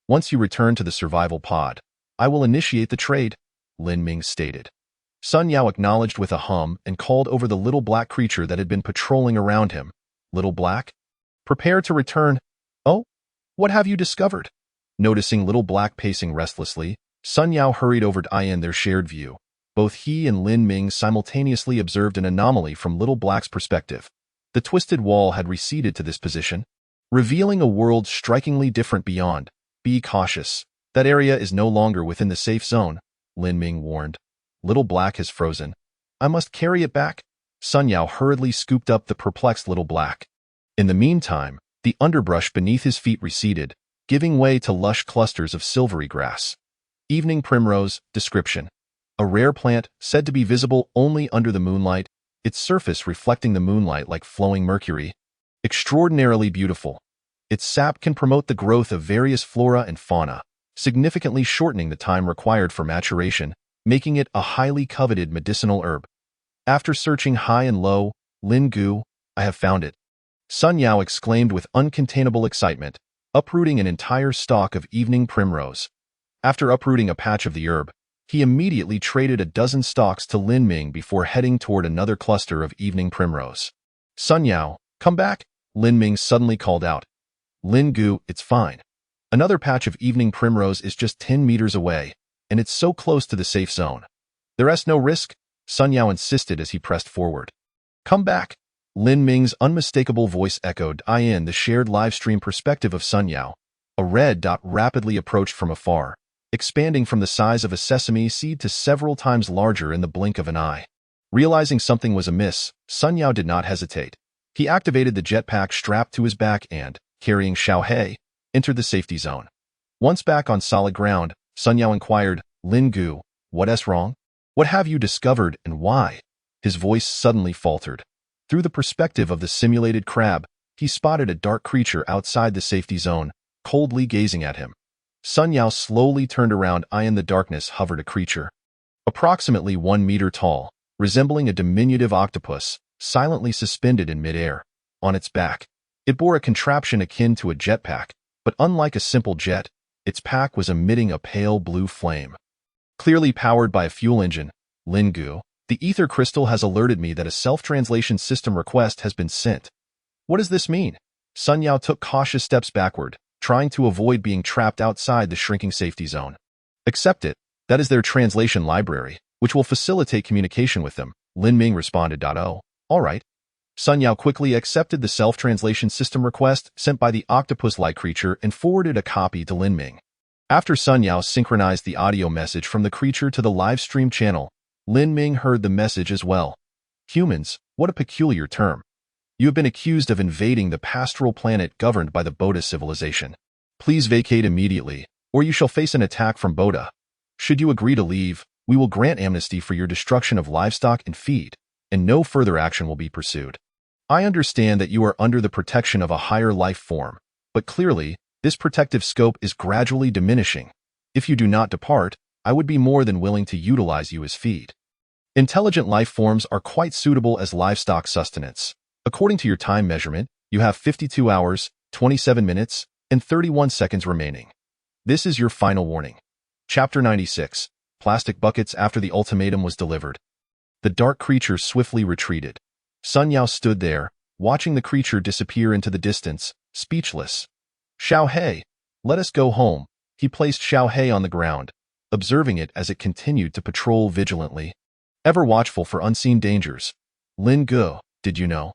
Once you return to the survival pod, I will initiate the trade, Lin Ming stated. Sun Yao acknowledged with a hum and called over the little black creature that had been patrolling around him. Little Black? Prepare to return. Oh, what have you discovered? Noticing Little Black pacing restlessly, Sun Yao hurried over to their shared view. Both he and Lin Ming simultaneously observed an anomaly from Little Black's perspective. The twisted wall had receded to this position, revealing a world strikingly different beyond. Be cautious. That area is no longer within the safe zone, Lin Ming warned. Little Black has frozen. I must carry it back. Sun Yao hurriedly scooped up the perplexed Little Black. In the meantime, the underbrush beneath his feet receded, giving way to lush clusters of silvery grass. Evening primrose. Description: a rare plant said to be visible only under the moonlight, its surface reflecting the moonlight like flowing mercury. Extraordinarily beautiful. Its sap can promote the growth of various flora and fauna, significantly shortening the time required for maturation, making it a highly coveted medicinal herb. After searching high and low, Lin Gu, I have found it. Sun Yao exclaimed with uncontainable excitement, uprooting an entire stalk of evening primrose. After uprooting a patch of the herb, he immediately traded a dozen stalks to Lin Ming before heading toward another cluster of evening primrose. Sun Yao, come back, Lin Ming suddenly called out. Lin Gu, it's fine. Another patch of evening primrose is just 10 meters away, and it's so close to the safe zone. There's no risk, Sun Yao insisted as he pressed forward. Come back. Lin Ming's unmistakable voice echoed in the shared livestream perspective of Sun Yao. A red dot rapidly approached from afar, expanding from the size of a sesame seed to several times larger in the blink of an eye. Realizing something was amiss, Sun Yao did not hesitate. He activated the jetpack strapped to his back and, carrying Xiaohei, entered the safety zone. Once back on solid ground, Sun Yao inquired, Lin Gu, what's wrong? What have you discovered and why? His voice suddenly faltered. Through the perspective of the simulated crab, he spotted a dark creature outside the safety zone, coldly gazing at him. Sun Yao slowly turned around. In the darkness hovered a creature, approximately 1 meter tall, resembling a diminutive octopus, silently suspended in midair. On its back, it bore a contraption akin to a jetpack, but unlike a simple jet, its pack was emitting a pale blue flame. Clearly powered by a fuel engine, Lin Gu, the ether crystal has alerted me that a self-translation system request has been sent. What does this mean? Sun Yao took cautious steps backward, trying to avoid being trapped outside the shrinking safety zone. Accept it. That is their translation library, which will facilitate communication with them, Lin Ming responded. Oh, all right. Sun Yao quickly accepted the self-translation system request sent by the octopus-like creature and forwarded a copy to Lin Ming. After Sun Yao synchronized the audio message from the creature to the live stream channel, Lin Ming heard the message as well. Humans, what a peculiar term. You have been accused of invading the pastoral planet governed by the Boda civilization. Please vacate immediately, or you shall face an attack from Boda. Should you agree to leave, we will grant amnesty for your destruction of livestock and feed, and no further action will be pursued. I understand that you are under the protection of a higher life form, but clearly, this protective scope is gradually diminishing. If you do not depart, I would be more than willing to utilize you as feed. Intelligent life forms are quite suitable as livestock sustenance. According to your time measurement, you have 52 hours, 27 minutes, and 31 seconds remaining. This is your final warning. Chapter 96. Plastic buckets. After the ultimatum was delivered, the dark creature swiftly retreated. Sun Yao stood there, watching the creature disappear into the distance, speechless. Xiaohei, let us go home, he placed Xiaohei on the ground, observing it as it continued to patrol vigilantly, ever watchful for unseen dangers. Lin Ge, did you know?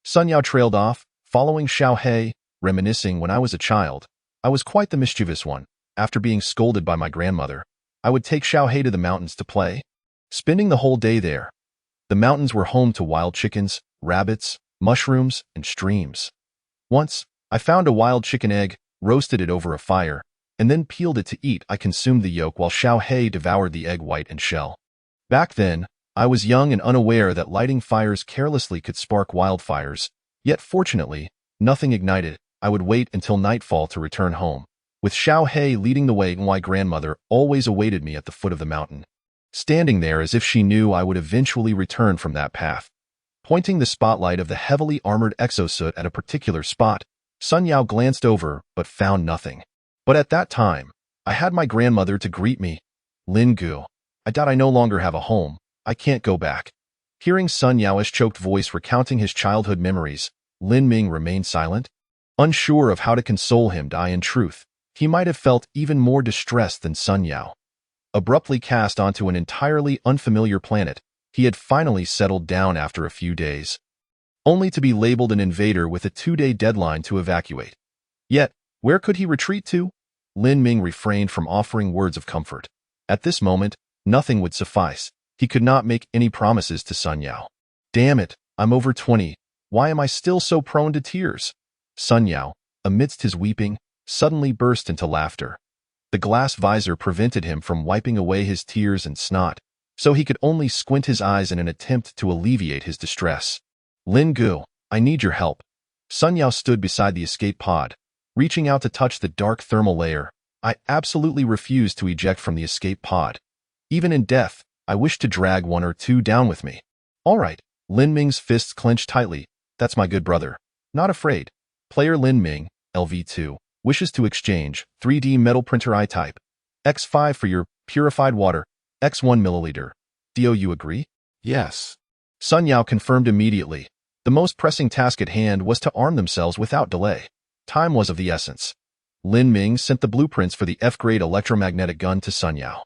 Sun Yao trailed off, following Xiaohei, reminiscing when I was a child. I was quite the mischievous one. After being scolded by my grandmother, I would take Xiaohei to the mountains to play, spending the whole day there. The mountains were home to wild chickens, rabbits, mushrooms, and streams. Once, I found a wild chicken egg, roasted it over a fire, and then peeled it to eat. I consumed the yolk while Xiaohei devoured the egg white and shell. Back then, I was young and unaware that lighting fires carelessly could spark wildfires, yet fortunately, nothing ignited. I would wait until nightfall to return home, with Xiaohei leading the way, and my grandmother always awaited me at the foot of the mountain, standing there as if she knew I would eventually return from that path. Pointing the spotlight of the heavily armored exosuit at a particular spot, Sun Yao glanced over but found nothing. But at that time, I had my grandmother to greet me. Lin Ge, I doubt I no longer have a home. I can't go back. Hearing Sun Yao's choked voice recounting his childhood memories, Lin Ming remained silent, unsure of how to console him. In truth, he might have felt even more distressed than Sun Yao. Abruptly cast onto an entirely unfamiliar planet, he had finally settled down after a few days, only to be labeled an invader with a 2-day deadline to evacuate. Yet, where could he retreat to? Lin Ming refrained from offering words of comfort. At this moment, nothing would suffice. He could not make any promises to Sun Yao. Damn it, I'm over 20. Why am I still so prone to tears? Sun Yao, amidst his weeping, suddenly burst into laughter. The glass visor prevented him from wiping away his tears and snot, so he could only squint his eyes in an attempt to alleviate his distress. Lin Ge, I need your help. Sun Yao stood beside the escape pod, reaching out to touch the dark thermal layer. I absolutely refused to eject from the escape pod. Even in death, I wish to drag one or two down with me. All right, Lin Ming's fists clenched tightly. That's my good brother. Not afraid. Player Lin Ming, LV2, wishes to exchange 3D metal printer I-type. X5 for your purified water. X1 milliliter. Do you agree? Yes. Sun Yao confirmed immediately. The most pressing task at hand was to arm themselves without delay. Time was of the essence. Lin Ming sent the blueprints for the F-grade electromagnetic gun to Sun Yao.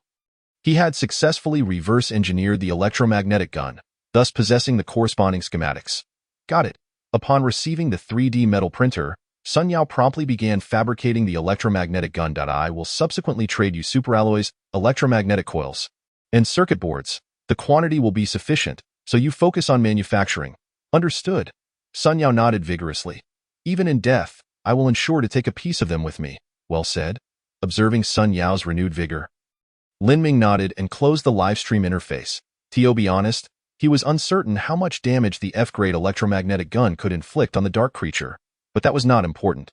He had successfully reverse-engineered the electromagnetic gun, thus possessing the corresponding schematics. Got it. Upon receiving the 3D metal printer, Sun Yao promptly began fabricating the electromagnetic gun. I will subsequently trade you superalloys, electromagnetic coils, and circuit boards. The quantity will be sufficient, so you focus on manufacturing. Understood. Sun Yao nodded vigorously. Even in death, I will ensure to take a piece of them with me. Well said. Observing Sun Yao's renewed vigor, Lin Ming nodded and closed the livestream interface. To be honest, he was uncertain how much damage the F-grade electromagnetic gun could inflict on the dark creature, but that was not important.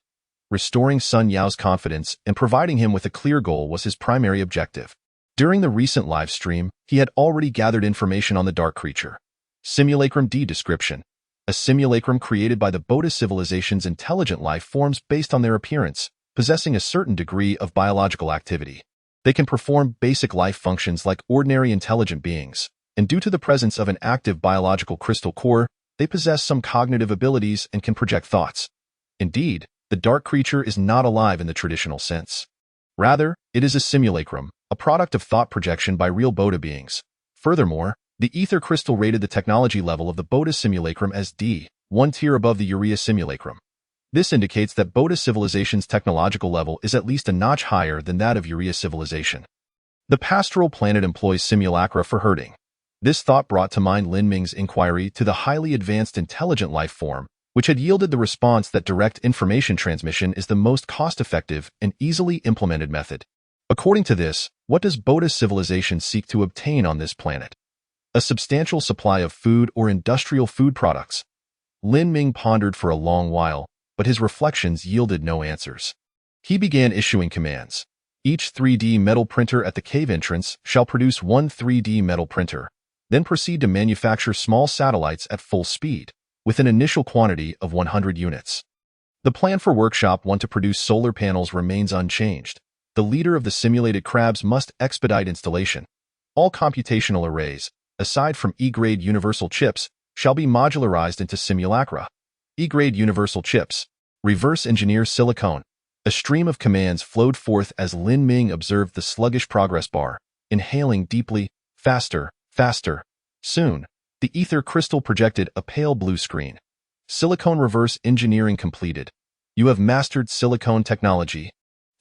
Restoring Sun Yao's confidence and providing him with a clear goal was his primary objective. During the recent livestream, he had already gathered information on the dark creature. Simulacrum D description. A simulacrum created by the Boda civilization's intelligent life forms based on their appearance, possessing a certain degree of biological activity. They can perform basic life functions like ordinary intelligent beings, and due to the presence of an active biological crystal core, they possess some cognitive abilities and can project thoughts. Indeed, the dark creature is not alive in the traditional sense. Rather, it is a simulacrum, a product of thought projection by real Boda beings. Furthermore, the ether crystal rated the technology level of the Boda simulacrum as D, one tier above the Urea simulacrum. This indicates that Boda civilization's technological level is at least a notch higher than that of Urea civilization. The pastoral planet employs simulacra for herding. This thought brought to mind Lin Ming's inquiry to the highly advanced intelligent life form, which had yielded the response that direct information transmission is the most cost-effective and easily implemented method. According to this, what does Boda civilization seek to obtain on this planet? A substantial supply of food or industrial food products. Lin Ming pondered for a long while, but his reflections yielded no answers. He began issuing commands. Each 3D metal printer at the cave entrance shall produce one 3D metal printer, then proceed to manufacture small satellites at full speed, with an initial quantity of 100 units. The plan for Workshop 1 to produce solar panels remains unchanged. The leader of the simulated crabs must expedite installation. All computational arrays, aside from E-grade universal chips, shall be modularized into simulacra. E-grade universal chips. Reverse engineer silicone. A stream of commands flowed forth as Lin Ming observed the sluggish progress bar, inhaling deeply, faster, faster. Soon, the ether crystal projected a pale blue screen. Silicone reverse engineering completed. You have mastered silicone technology.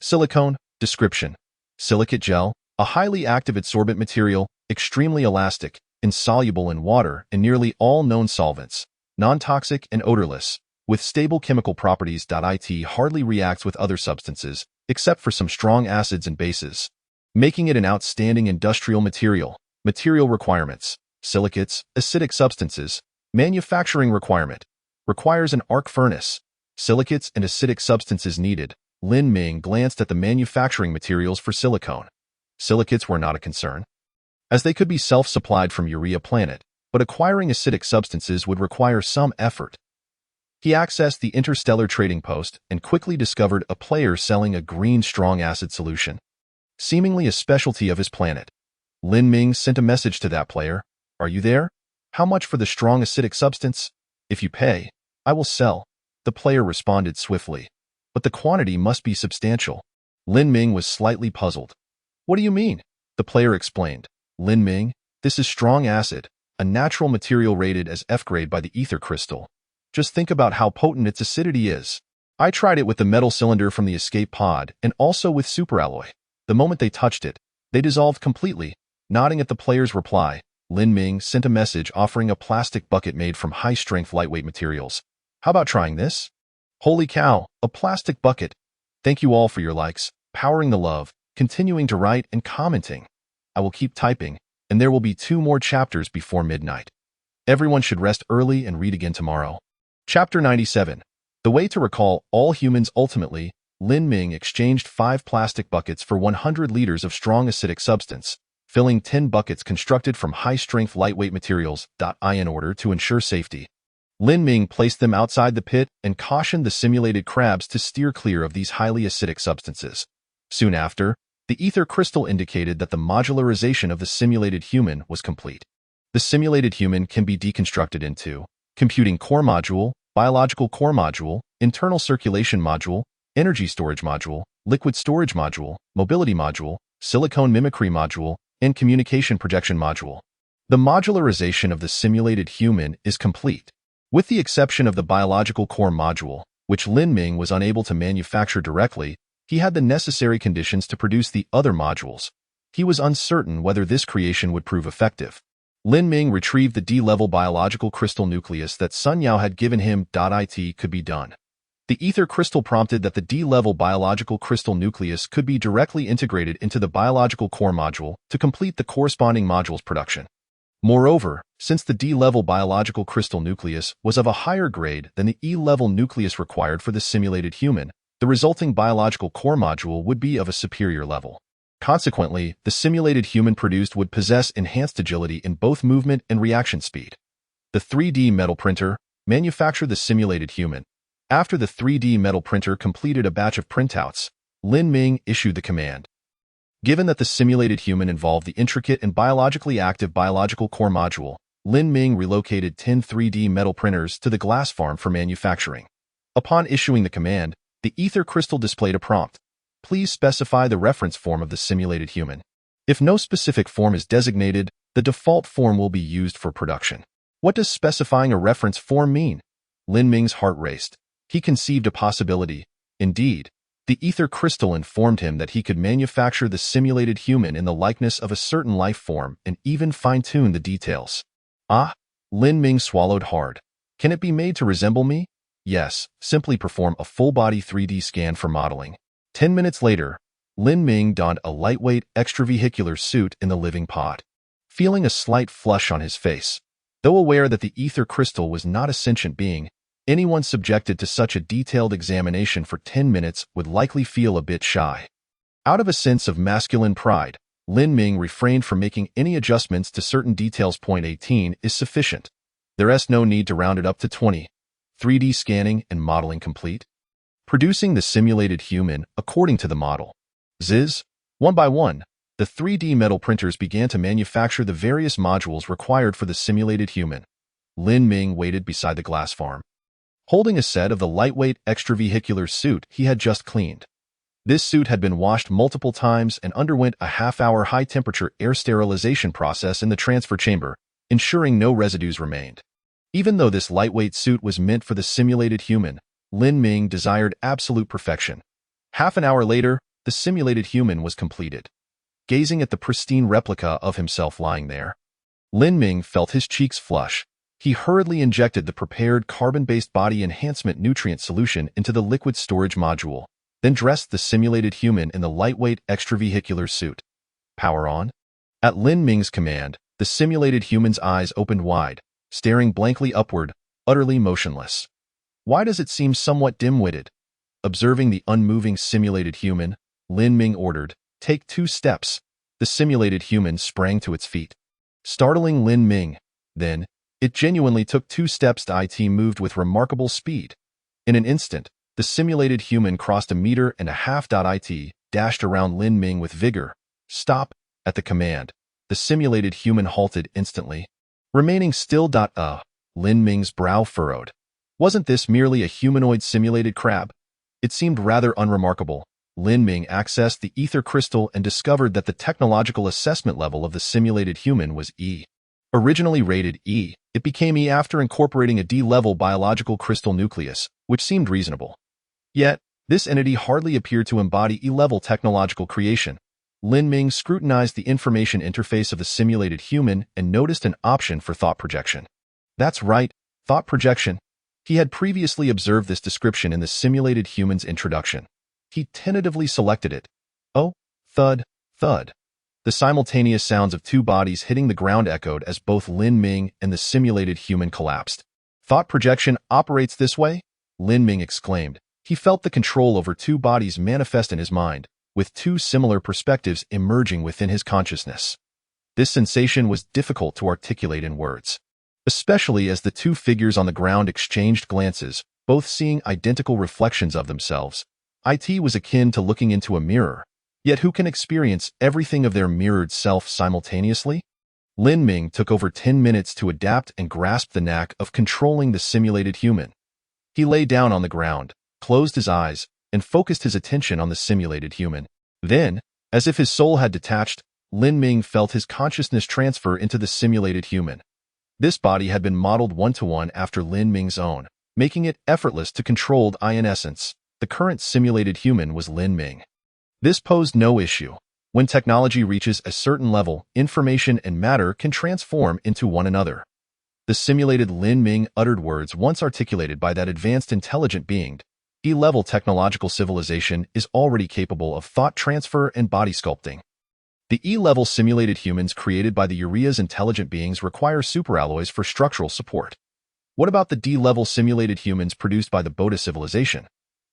Silicone, description. Silicate gel, a highly active adsorbent material, extremely elastic, insoluble in water and nearly all known solvents, non-toxic and odorless, with stable chemical properties. It hardly reacts with other substances, except for some strong acids and bases, making it an outstanding industrial material. Material requirements. Silicates, acidic substances. Manufacturing requirement. Requires an arc furnace. Silicates and acidic substances needed. Lin Ming glanced at the manufacturing materials for silicone. Silicates were not a concern, as they could be self-supplied from Urea planet, but acquiring acidic substances would require some effort. He accessed the Interstellar trading post and quickly discovered a player selling a green strong acid solution, seemingly a specialty of his planet. Lin Ming sent a message to that player. Are you there? How much for the strong acidic substance? If you pay, I will sell. The player responded swiftly. But the quantity must be substantial. Lin Ming was slightly puzzled. What do you mean? The player explained. Lin Ming, this is strong acid, a natural material rated as F grade by the ether crystal. Just think about how potent its acidity is. I tried it with the metal cylinder from the escape pod and also with superalloy. The moment they touched it, they dissolved completely. Nodding at the player's reply, Lin Ming sent a message offering a plastic bucket made from high-strength lightweight materials. How about trying this? Holy cow, a plastic bucket. Thank you all for your likes, powering the love, continuing to write and commenting. I will keep typing, and there will be 2 more chapters before midnight. Everyone should rest early and read again tomorrow. Chapter 97. The way to recall all humans. Ultimately, Lin Ming exchanged 5 plastic buckets for 100 liters of strong acidic substance, filling 10 buckets constructed from high-strength lightweight materials. In order to ensure safety, Lin Ming placed them outside the pit and cautioned the simulated crabs to steer clear of these highly acidic substances. Soon after, the ether crystal indicated that the modularization of the simulated human was complete. The simulated human can be deconstructed into computing core module, biological core module, internal circulation module, energy storage module, liquid storage module, mobility module, silicone mimicry module, and communication projection module. The modularization of the simulated human is complete. With the exception of the biological core module, which Lin Ming was unable to manufacture directly, he had the necessary conditions to produce the other modules. He was uncertain whether this creation would prove effective. Lin Ming retrieved the D-level biological crystal nucleus that Sun Yao had given him. It could be done. The ether crystal prompted that the D-level biological crystal nucleus could be directly integrated into the biological core module to complete the corresponding module's production. Moreover, since the D-level biological crystal nucleus was of a higher grade than the E-level nucleus required for the simulated human, the resulting biological core module would be of a superior level. Consequently, the simulated human produced would possess enhanced agility in both movement and reaction speed. The 3D metal printer manufactured the simulated human. After the 3D metal printer completed a batch of printouts, Lin Ming issued the command. Given that the simulated human involved the intricate and biologically active biological core module, Lin Ming relocated 10 3D metal printers to the glass farm for manufacturing. Upon issuing the command, the ether crystal displayed a prompt. Please specify the reference form of the simulated human. If no specific form is designated, the default form will be used for production. What does specifying a reference form mean? Lin Ming's heart raced. He conceived a possibility. Indeed, the ether crystal informed him that he could manufacture the simulated human in the likeness of a certain life form and even fine-tune the details. Ah, Lin Ming swallowed hard. Can it be made to resemble me? Yes, simply perform a full-body 3D scan for modeling. 10 minutes later, Lin Ming donned a lightweight extravehicular suit in the living pod, feeling a slight flush on his face. Though aware that the ether crystal was not a sentient being, anyone subjected to such a detailed examination for 10 minutes would likely feel a bit shy. Out of a sense of masculine pride, Lin Ming refrained from making any adjustments to certain details. 18 is sufficient. There is no need to round it up to 20. 3D scanning and modeling complete. Producing the simulated human according to the model. Ziz. One by one, the 3D metal printers began to manufacture the various modules required for the simulated human. Lin Ming waited beside the glass farm, holding a set of the lightweight extravehicular suit he had just cleaned. This suit had been washed multiple times and underwent a half-hour high-temperature air sterilization process in the transfer chamber, ensuring no residues remained. Even though this lightweight suit was meant for the simulated human, Lin Ming desired absolute perfection. Half an hour later, the simulated human was completed. Gazing at the pristine replica of himself lying there, Lin Ming felt his cheeks flush. He hurriedly injected the prepared carbon-based body enhancement nutrient solution into the liquid storage module, then dressed the simulated human in the lightweight extravehicular suit. Power on. At Lin Ming's command, the simulated human's eyes opened wide, staring blankly upward, utterly motionless. Why does it seem somewhat dim-witted? Observing the unmoving simulated human, Lin Ming ordered, "Take 2 steps." The simulated human sprang to its feet, startling Lin Ming. Then, it genuinely took 2 steps. It moved with remarkable speed. In an instant, the simulated human crossed 1.5 meters. It dashed around Lin Ming with vigor. "Stop!" At the command, the simulated human halted instantly, remaining still. Lin Ming's brow furrowed. Wasn't this merely a humanoid simulated crab? It seemed rather unremarkable. Lin Ming accessed the ether crystal and discovered that the technological assessment level of the simulated human was E. Originally rated E, it became E after incorporating a D-level biological crystal nucleus, which seemed reasonable. Yet, this entity hardly appeared to embody E-level technological creation. Lin Ming scrutinized the information interface of the simulated human and noticed an option for thought projection. That's right, thought projection. He had previously observed this description in the simulated human's introduction. He tentatively selected it. Oh, thud, thud. The simultaneous sounds of 2 bodies hitting the ground echoed as both Lin Ming and the simulated human collapsed. Thought projection operates this way? Lin Ming exclaimed. He felt the control over 2 bodies manifest in his mind, with 2 similar perspectives emerging within his consciousness. This sensation was difficult to articulate in words, especially as the 2 figures on the ground exchanged glances, both seeing identical reflections of themselves. It was akin to looking into a mirror. Yet who can experience everything of their mirrored self simultaneously? Lin Ming took over 10 minutes to adapt and grasp the knack of controlling the simulated human. He lay down on the ground, closed his eyes, and focused his attention on the simulated human. Then, as if his soul had detached, Lin Ming felt his consciousness transfer into the simulated human. This body had been modeled 1-to-1 after Lin Ming's own, making it effortless to control. In essence, the current simulated human was Lin Ming. This posed no issue. When technology reaches a certain level, information and matter can transform into one another. The simulated Lin Ming uttered words once articulated by that advanced intelligent being. E-level technological civilization is already capable of thought transfer and body sculpting. The E-level simulated humans created by the Uria's intelligent beings require superalloys for structural support. What about the D-level simulated humans produced by the Boda civilization?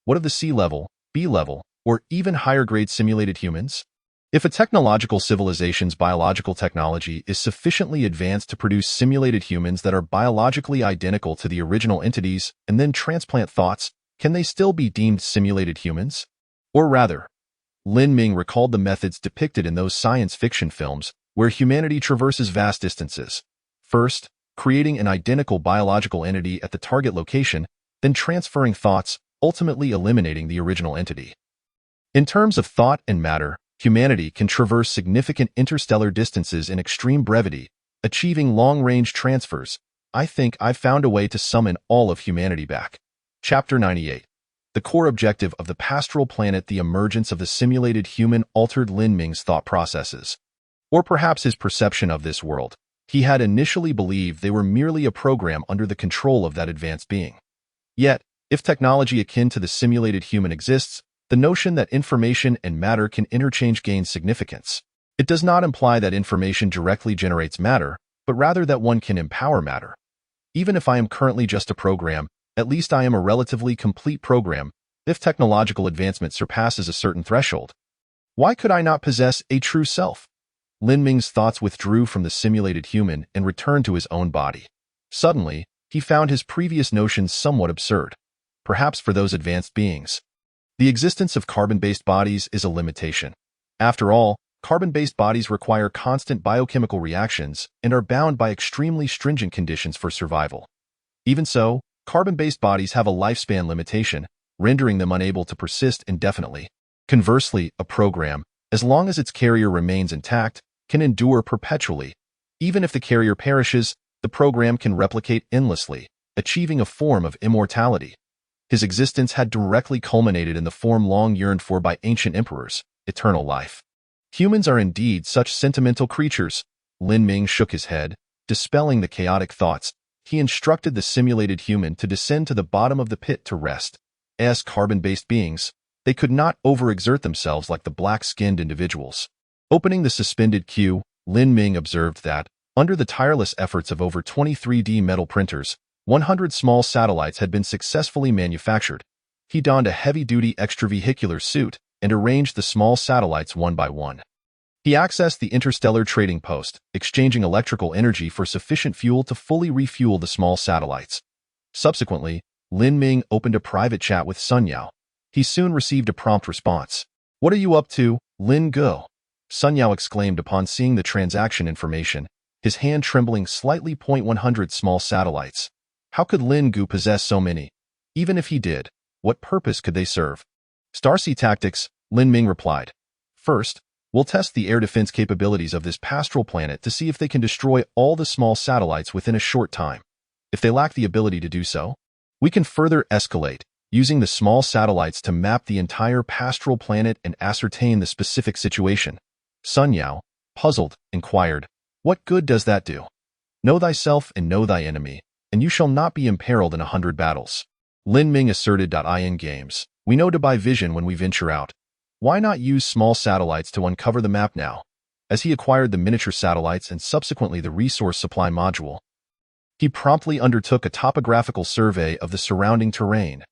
What of the C-level, B-level, or even higher-grade simulated humans? If a technological civilization's biological technology is sufficiently advanced to produce simulated humans that are biologically identical to the original entities and then transplant thoughts, can they still be deemed simulated humans? Or rather, Lin Ming recalled the methods depicted in those science fiction films where humanity traverses vast distances. First, creating an identical biological entity at the target location, then transferring thoughts, ultimately eliminating the original entity. In terms of thought and matter, humanity can traverse significant interstellar distances in extreme brevity, achieving long-range transfers. I think I've found a way to summon all of humanity back. Chapter 98. The core objective of the pastoral planet, the emergence of the simulated human, altered Lin Ming's thought processes. Or perhaps his perception of this world. He had initially believed they were merely a program under the control of that advanced being. Yet, if technology akin to the simulated human exists, the notion that information and matter can interchange gains significance. It does not imply that information directly generates matter, but rather that one can empower matter. Even if I am currently just a program, at least I am a relatively complete program, if technological advancement surpasses a certain threshold. Why could I not possess a true self? Lin Ming's thoughts withdrew from the simulated human and returned to his own body. Suddenly, he found his previous notions somewhat absurd. Perhaps for those advanced beings, the existence of carbon-based bodies is a limitation. After all, carbon-based bodies require constant biochemical reactions and are bound by extremely stringent conditions for survival. Even so, Carbon-based bodies have a lifespan limitation, rendering them unable to persist indefinitely. Conversely, a program, as long as its carrier remains intact, can endure perpetually. Even if the carrier perishes, the program can replicate endlessly, achieving a form of immortality. His existence had directly culminated in the form long yearned for by ancient emperors, eternal life. Humans are indeed such sentimental creatures. Lin Ming shook his head, dispelling the chaotic thoughts. He instructed the simulated human to descend to the bottom of the pit to rest. As carbon-based beings, they could not overexert themselves like the black-skinned individuals. Opening the suspended queue, Lin Ming observed that, under the tireless efforts of over 20 3D metal printers, 100 small satellites had been successfully manufactured. He donned a heavy-duty extravehicular suit and arranged the small satellites one by one. He accessed the Interstellar trading post, exchanging electrical energy for sufficient fuel to fully refuel the small satellites. Subsequently, Lin Ming opened a private chat with Sun Yao. He soon received a prompt response. "What are you up to, Lin Go?" Sun Yao exclaimed upon seeing the transaction information, his hand trembling slightly. 100 small satellites. How could Lin Gu possess so many? Even if he did, what purpose could they serve? Starsea tactics, Lin Ming replied. First, we'll test the air defense capabilities of this pastoral planet to see if they can destroy all the small satellites within a short time. If they lack the ability to do so, we can further escalate, using the small satellites to map the entire pastoral planet and ascertain the specific situation. Sun Yao, puzzled, inquired, "What good does that do?" "Know thyself and know thy enemy, and you shall not be imperiled in 100 battles." Lin Ming asserted. In games, we know to buy vision when we venture out. Why not use small satellites to uncover the map now? As he acquired the miniature satellites and subsequently the resource supply module, he promptly undertook a topographical survey of the surrounding terrain.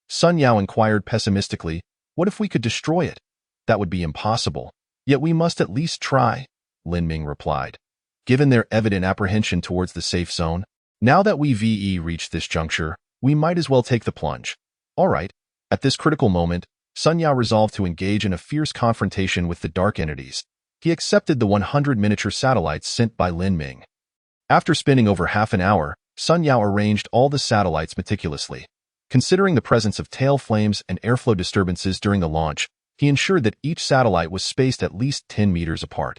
Sun Yao inquired pessimistically, "What if we could destroy it?" "That would be impossible. Yet we must at least try," Lin Ming replied. Given their evident apprehension towards the safe zone, now that we've reached this juncture, we might as well take the plunge. All right. At this critical moment, Sun Yao resolved to engage in a fierce confrontation with the dark entities. He accepted the 100 miniature satellites sent by Lin Ming. After spending over half an hour, Sun Yao arranged all the satellites meticulously. Considering the presence of tail flames and airflow disturbances during the launch, he ensured that each satellite was spaced at least 10 meters apart.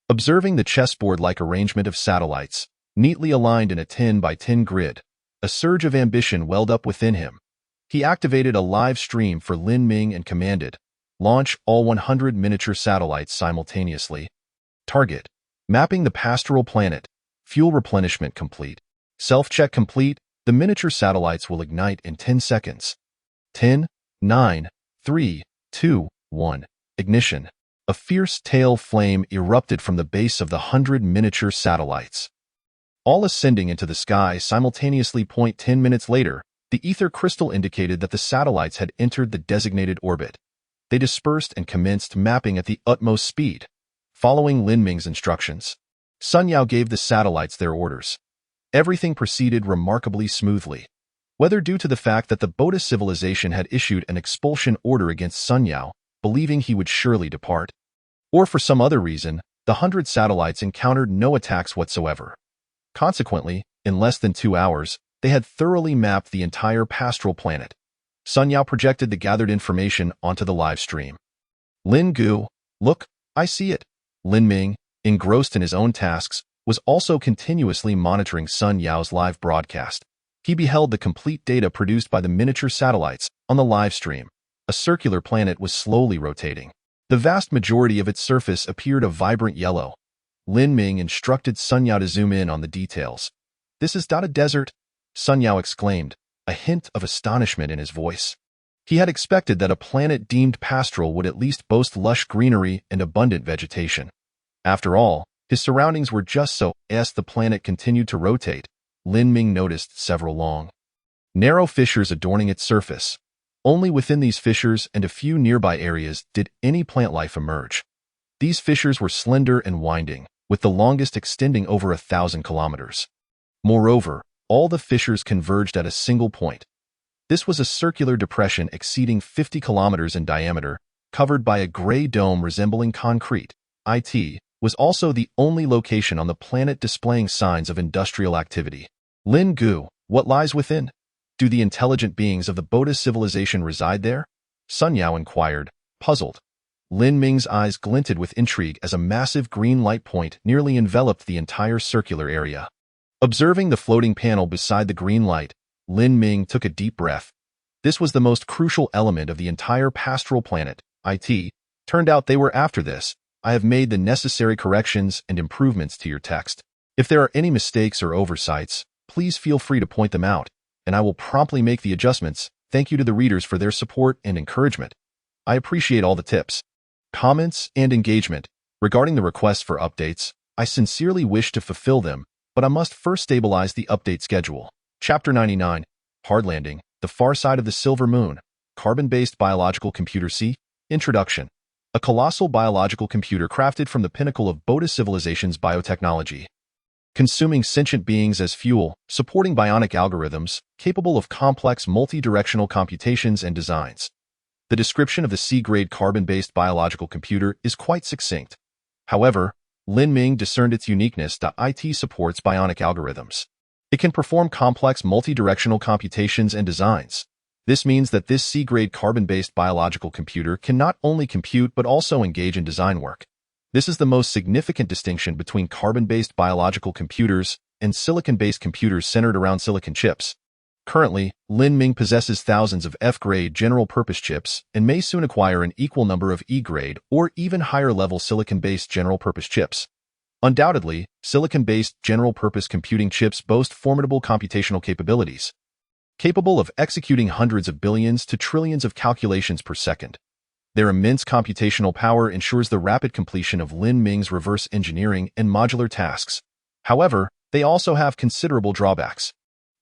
Observing the chessboard-like arrangement of satellites, neatly aligned in a 10 by 10 grid, a surge of ambition welled up within him. He activated a live stream for Lin Ming and commanded, "Launch all 100 miniature satellites simultaneously. Target: mapping the pastoral planet. Fuel replenishment complete. Self-check complete. The miniature satellites will ignite in 10 seconds. 10, 9, 3, 2, 1. Ignition." A fierce tail flame erupted from the base of the 100 miniature satellites, all ascending into the sky simultaneously. 10 minutes later, the ether crystal indicated that the satellites had entered the designated orbit. They dispersed and commenced mapping at the utmost speed. Following Lin Ming's instructions, Sun Yao gave the satellites their orders. Everything proceeded remarkably smoothly. Whether due to the fact that the Boda civilization had issued an expulsion order against Sun Yao, believing he would surely depart, or for some other reason, the 100 satellites encountered no attacks whatsoever. Consequently, in less than 2 hours, they had thoroughly mapped the entire pastoral planet. Sun Yao projected the gathered information onto the live stream. "Lin Gu, look, I see it." Lin Ming, engrossed in his own tasks, was also continuously monitoring Sun Yao's live broadcast. He beheld the complete data produced by the miniature satellites on the live stream. A circular planet was slowly rotating. The vast majority of its surface appeared a vibrant yellow. Lin Ming instructed Sun Yao to zoom in on the details. "This is not a desert," Sun Yao exclaimed, a hint of astonishment in his voice. He had expected that a planet deemed pastoral would at least boast lush greenery and abundant vegetation. After all, his surroundings were just so. As the planet continued to rotate, Lin Ming noticed several long, narrow fissures adorning its surface. Only within these fissures and a few nearby areas did any plant life emerge. These fissures were slender and winding, with the longest extending over 1,000 kilometers. Moreover, all the fissures converged at a single point. This was a circular depression exceeding 50 kilometers in diameter, covered by a gray dome resembling concrete. It was also the only location on the planet displaying signs of industrial activity. "Lin Gu, what lies within?" Do the intelligent beings of the Boda civilization reside there? Sun Yao inquired, puzzled. Lin Ming's eyes glinted with intrigue as a massive green light point nearly enveloped the entire circular area. Observing the floating panel beside the green light, Lin Ming took a deep breath. This was the most crucial element of the entire pastoral planet, IT. Turned out they were after this. I have made the necessary corrections and improvements to your text. If there are any mistakes or oversights, please feel free to point them out, and I will promptly make the adjustments. Thank you to the readers for their support and encouragement. I appreciate all the tips, comments, and engagement. Regarding the requests for updates, I sincerely wish to fulfill them, but I must first stabilize the update schedule. Chapter 99, Hard Landing, The Far Side of the Silver Moon, Carbon-Based Biological Computer C. Introduction. A colossal biological computer crafted from the pinnacle of Boda civilization's biotechnology. Consuming sentient beings as fuel, supporting bionic algorithms, capable of complex multi-directional computations and designs. The description of the C-grade carbon-based biological computer is quite succinct. However, Lin Ming discerned its uniqueness. IT supports bionic algorithms. It can perform complex multi-directional computations and designs. This means that this C-grade carbon-based biological computer can not only compute but also engage in design work. This is the most significant distinction between carbon-based biological computers and silicon-based computers centered around silicon chips. Currently, Lin Ming possesses thousands of F-grade general-purpose chips and may soon acquire an equal number of E-grade or even higher-level silicon-based general-purpose chips. Undoubtedly, silicon-based general-purpose computing chips boast formidable computational capabilities, capable of executing hundreds of billions to trillions of calculations per second. Their immense computational power ensures the rapid completion of Lin Ming's reverse engineering and modular tasks. However, they also have considerable drawbacks.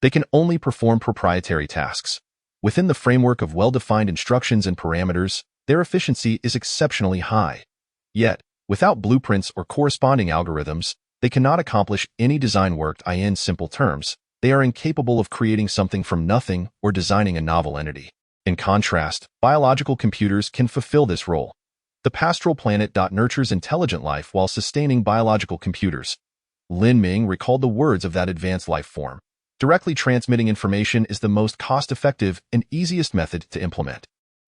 They can only perform proprietary tasks. Within the framework of well-defined instructions and parameters, their efficiency is exceptionally high. Yet, without blueprints or corresponding algorithms, they cannot accomplish any design work. In simple terms, they are incapable of creating something from nothing or designing a novel entity. In contrast, biological computers can fulfill this role. The pastoral planet nurtures intelligent life while sustaining biological computers. Lin Ming recalled the words of that advanced life form. Directly transmitting information is the most cost-effective and easiest method to implement.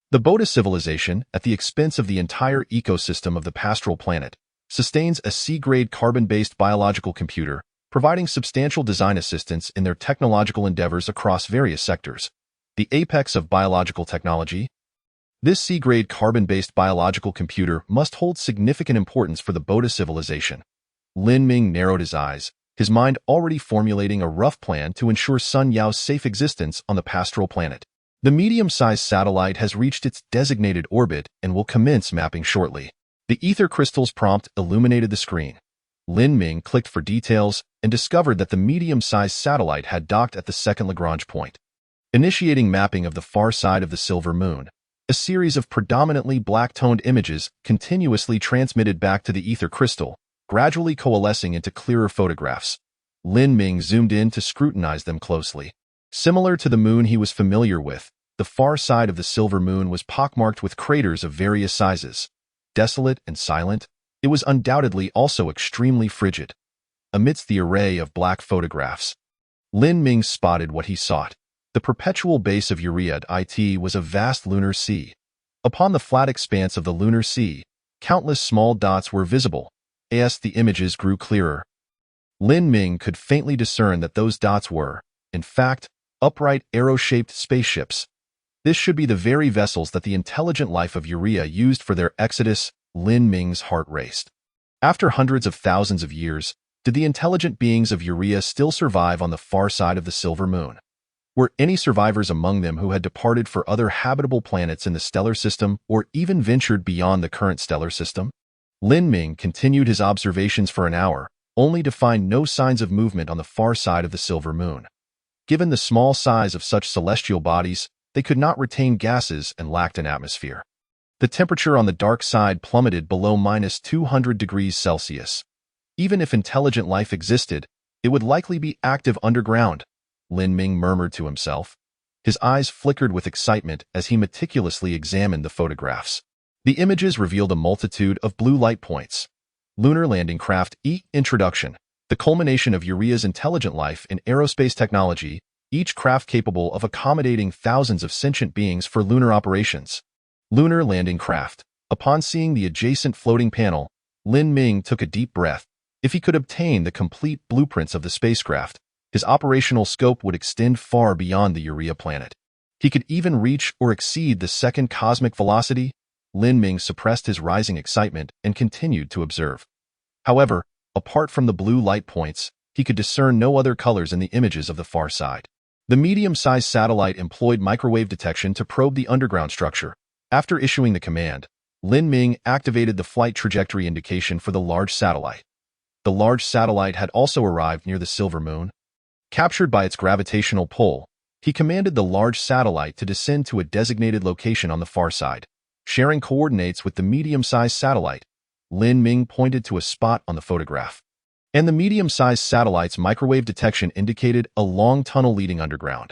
The Boda civilization, at the expense of the entire ecosystem of the pastoral planet, sustains a C-grade carbon-based biological computer, providing substantial design assistance in their technological endeavors across various sectors. The apex of biological technology. This C-grade carbon-based biological computer must hold significant importance for the Boda civilization. Lin Ming narrowed his eyes, his mind already formulating a rough plan to ensure Sun Yao's safe existence on the pastoral planet. The medium-sized satellite has reached its designated orbit and will commence mapping shortly. The ether crystal's prompt illuminated the screen. Lin Ming clicked for details and discovered that the medium-sized satellite had docked at the second Lagrange point. Initiating mapping of the far side of the silver moon, a series of predominantly black-toned images continuously transmitted back to the ether crystal, gradually coalescing into clearer photographs. Lin Ming zoomed in to scrutinize them closely. Similar to the moon he was familiar with, the far side of the silver moon was pockmarked with craters of various sizes. Desolate and silent, it was undoubtedly also extremely frigid. Amidst the array of black photographs, Lin Ming spotted what he sought. The perpetual base of Urea IT was a vast lunar sea. Upon the flat expanse of the lunar sea, countless small dots were visible. As the images grew clearer, Lin Ming could faintly discern that those dots were, in fact, upright arrow-shaped spaceships. This should be the very vessels that the intelligent life of Urea used for their exodus. Lin Ming's heart raced. After hundreds of thousands of years, did the intelligent beings of Urea still survive on the far side of the silver moon? Were any survivors among them who had departed for other habitable planets in the stellar system or even ventured beyond the current stellar system? Lin Ming continued his observations for an hour, only to find no signs of movement on the far side of the silver moon. Given the small size of such celestial bodies, they could not retain gases and lacked an atmosphere. The temperature on the dark side plummeted below -200 degrees Celsius. Even if intelligent life existed, it would likely be active underground, Lin Ming murmured to himself. His eyes flickered with excitement as he meticulously examined the photographs. The images revealed a multitude of blue light points. Lunar Landing Craft Introduction. The culmination of Urea's intelligent life in aerospace technology. each craft capable of accommodating thousands of sentient beings for lunar operations. Lunar landing craft. Upon seeing the adjacent floating panel, Lin Ming took a deep breath. If he could obtain the complete blueprints of the spacecraft, his operational scope would extend far beyond the Urea planet. He could even reach or exceed the second cosmic velocity. Lin Ming suppressed his rising excitement and continued to observe. However, apart from the blue light points, he could discern no other colors in the images of the far side. The medium-sized satellite employed microwave detection to probe the underground structure. After issuing the command, Lin Ming activated the flight trajectory indication for the large satellite. The large satellite had also arrived near the silver moon. Captured by its gravitational pull, he commanded the large satellite to descend to a designated location on the far side. Sharing coordinates with the medium-sized satellite, Lin Ming pointed to a spot on the photograph. And the medium-sized satellite's microwave detection indicated a long tunnel leading underground.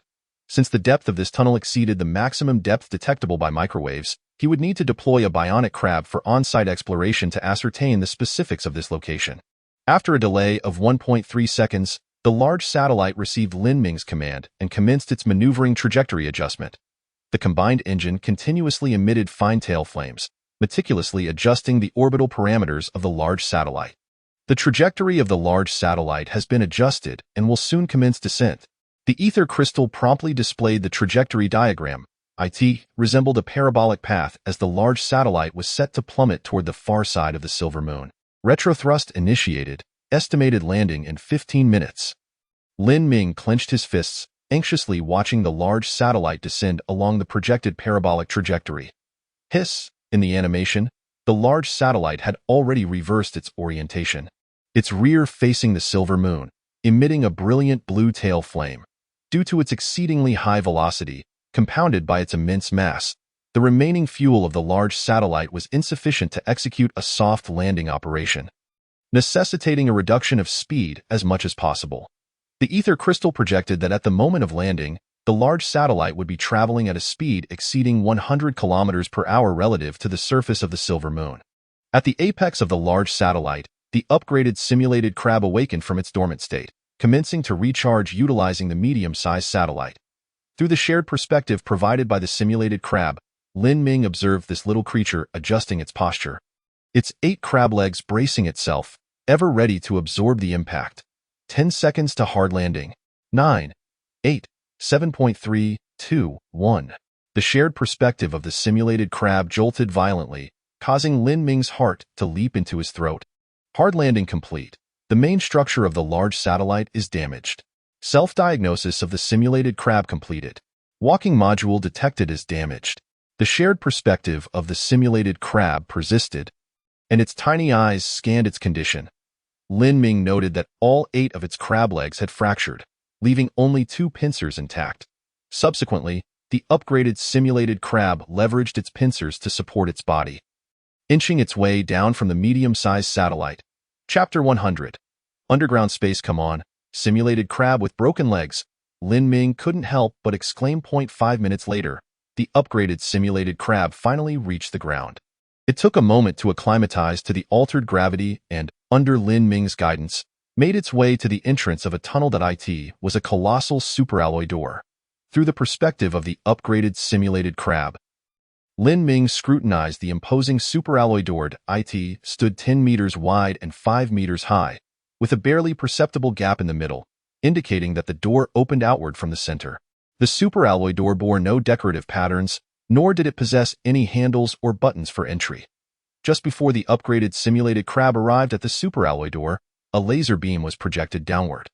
Since the depth of this tunnel exceeded the maximum depth detectable by microwaves, he would need to deploy a bionic crab for on-site exploration to ascertain the specifics of this location. After a delay of 1.3 seconds, the large satellite received Lin Ming's command and commenced its maneuvering trajectory adjustment. The combined engine continuously emitted fine tail flames, meticulously adjusting the orbital parameters of the large satellite. The trajectory of the large satellite has been adjusted and will soon commence descent. The ether crystal promptly displayed the trajectory diagram. It resembled a parabolic path as the large satellite was set to plummet toward the far side of the silver moon. Retrothrust initiated, estimated landing in 15 minutes. Lin Ming clenched his fists, anxiously watching the large satellite descend along the projected parabolic trajectory. Hiss! In the animation, the large satellite had already reversed its orientation, its rear facing the silver moon, emitting a brilliant blue tail flame. Due to its exceedingly high velocity, compounded by its immense mass, the remaining fuel of the large satellite was insufficient to execute a soft landing operation, necessitating a reduction of speed as much as possible. The ether crystal projected that at the moment of landing, the large satellite would be traveling at a speed exceeding 100 kilometers per hour relative to the surface of the silver moon. At the apex of the large satellite, the upgraded simulated crab awakened from its dormant state, commencing to recharge utilizing the medium-sized satellite. Through the shared perspective provided by the simulated crab, Lin Ming observed this little creature adjusting its posture, its 8 crab legs bracing itself, ever ready to absorb the impact. 10 seconds to hard landing. 9, 8, 7.3, 2, 1. The shared perspective of the simulated crab jolted violently, causing Lin Ming's heart to leap into his throat. Hard landing complete. The main structure of the large satellite is damaged. Self-diagnosis of the simulated crab completed. Walking module detected as damaged. The shared perspective of the simulated crab persisted, and its tiny eyes scanned its condition. Lin Ming noted that all 8 of its crab legs had fractured, leaving only 2 pincers intact. Subsequently, the upgraded simulated crab leveraged its pincers to support its body, inching its way down from the medium-sized satellite. Chapter 100. Underground space. Come on, simulated crab with broken legs. Lin Ming couldn't help but exclaim. 0.5 minutes later, the upgraded simulated crab finally reached the ground. It took a moment to acclimatize to the altered gravity and, under Lin Ming's guidance, made its way to the entrance of a tunnel that was a colossal superalloy door. Through the perspective of the upgraded simulated crab, Lin Ming scrutinized the imposing superalloy door. It stood 10 meters wide and 5 meters high, with a barely perceptible gap in the middle, indicating that the door opened outward from the center. The superalloy door bore no decorative patterns, nor did it possess any handles or buttons for entry. Just before the upgraded simulated crab arrived at the superalloy door, a laser beam was projected downward.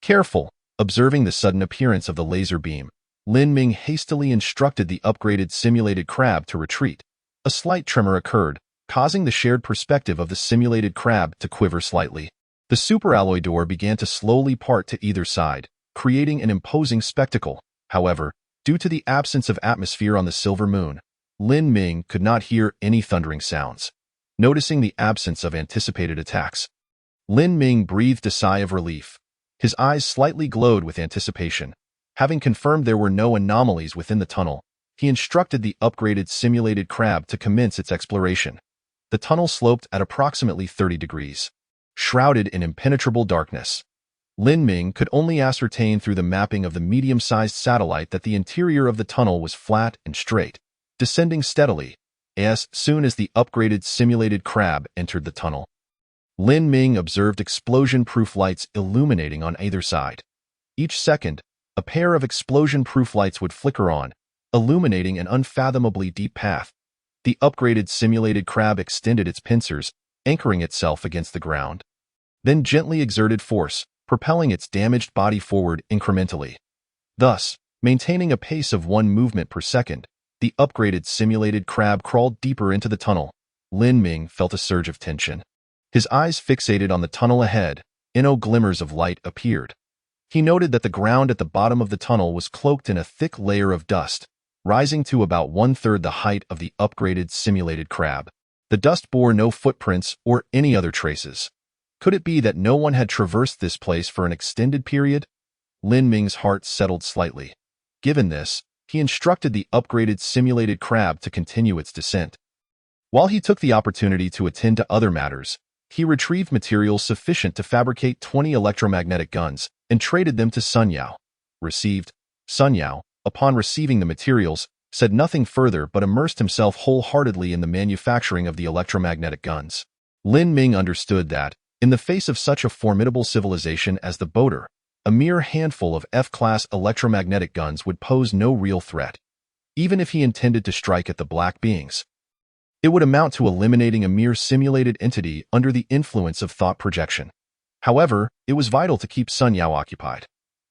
Careful, observing the sudden appearance of the laser beam, Lin Ming hastily instructed the upgraded simulated crab to retreat. A slight tremor occurred, causing the shared perspective of the simulated crab to quiver slightly. The superalloy door began to slowly part to either side, creating an imposing spectacle. However, due to the absence of atmosphere on the silver moon, Lin Ming could not hear any thundering sounds. Noticing the absence of anticipated attacks, Lin Ming breathed a sigh of relief. His eyes slightly glowed with anticipation. Having confirmed there were no anomalies within the tunnel, he instructed the upgraded simulated crab to commence its exploration. The tunnel sloped at approximately 30 degrees, shrouded in impenetrable darkness. Lin Ming could only ascertain through the mapping of the medium-sized satellite that the interior of the tunnel was flat and straight, descending steadily, as soon as the upgraded simulated crab entered the tunnel. Lin Ming observed explosion-proof lights illuminating on either side. Each second, a pair of explosion-proof lights would flicker on, illuminating an unfathomably deep path. The upgraded simulated crab extended its pincers, anchoring itself against the ground, then gently exerted force, propelling its damaged body forward incrementally. Thus, maintaining a pace of 1 movement per second, the upgraded simulated crab crawled deeper into the tunnel. Lin Ming felt a surge of tension. His eyes fixated on the tunnel ahead, glimmers of light appeared. He noted that the ground at the bottom of the tunnel was cloaked in a thick layer of dust, rising to about 1/3 the height of the upgraded simulated crab. The dust bore no footprints or any other traces. Could it be that no one had traversed this place for an extended period? Lin Ming's heart settled slightly. Given this, he instructed the upgraded simulated crab to continue its descent. While he took the opportunity to attend to other matters, he retrieved materials sufficient to fabricate 20 electromagnetic guns and traded them to Sun Yao. Received. Sun Yao, upon receiving the materials, said nothing further but immersed himself wholeheartedly in the manufacturing of the electromagnetic guns. Lin Ming understood that, in the face of such a formidable civilization as the Boater, a mere handful of F-class electromagnetic guns would pose no real threat. Even if he intended to strike at the black beings, it would amount to eliminating a mere simulated entity under the influence of thought projection. However, it was vital to keep Sun Yao occupied.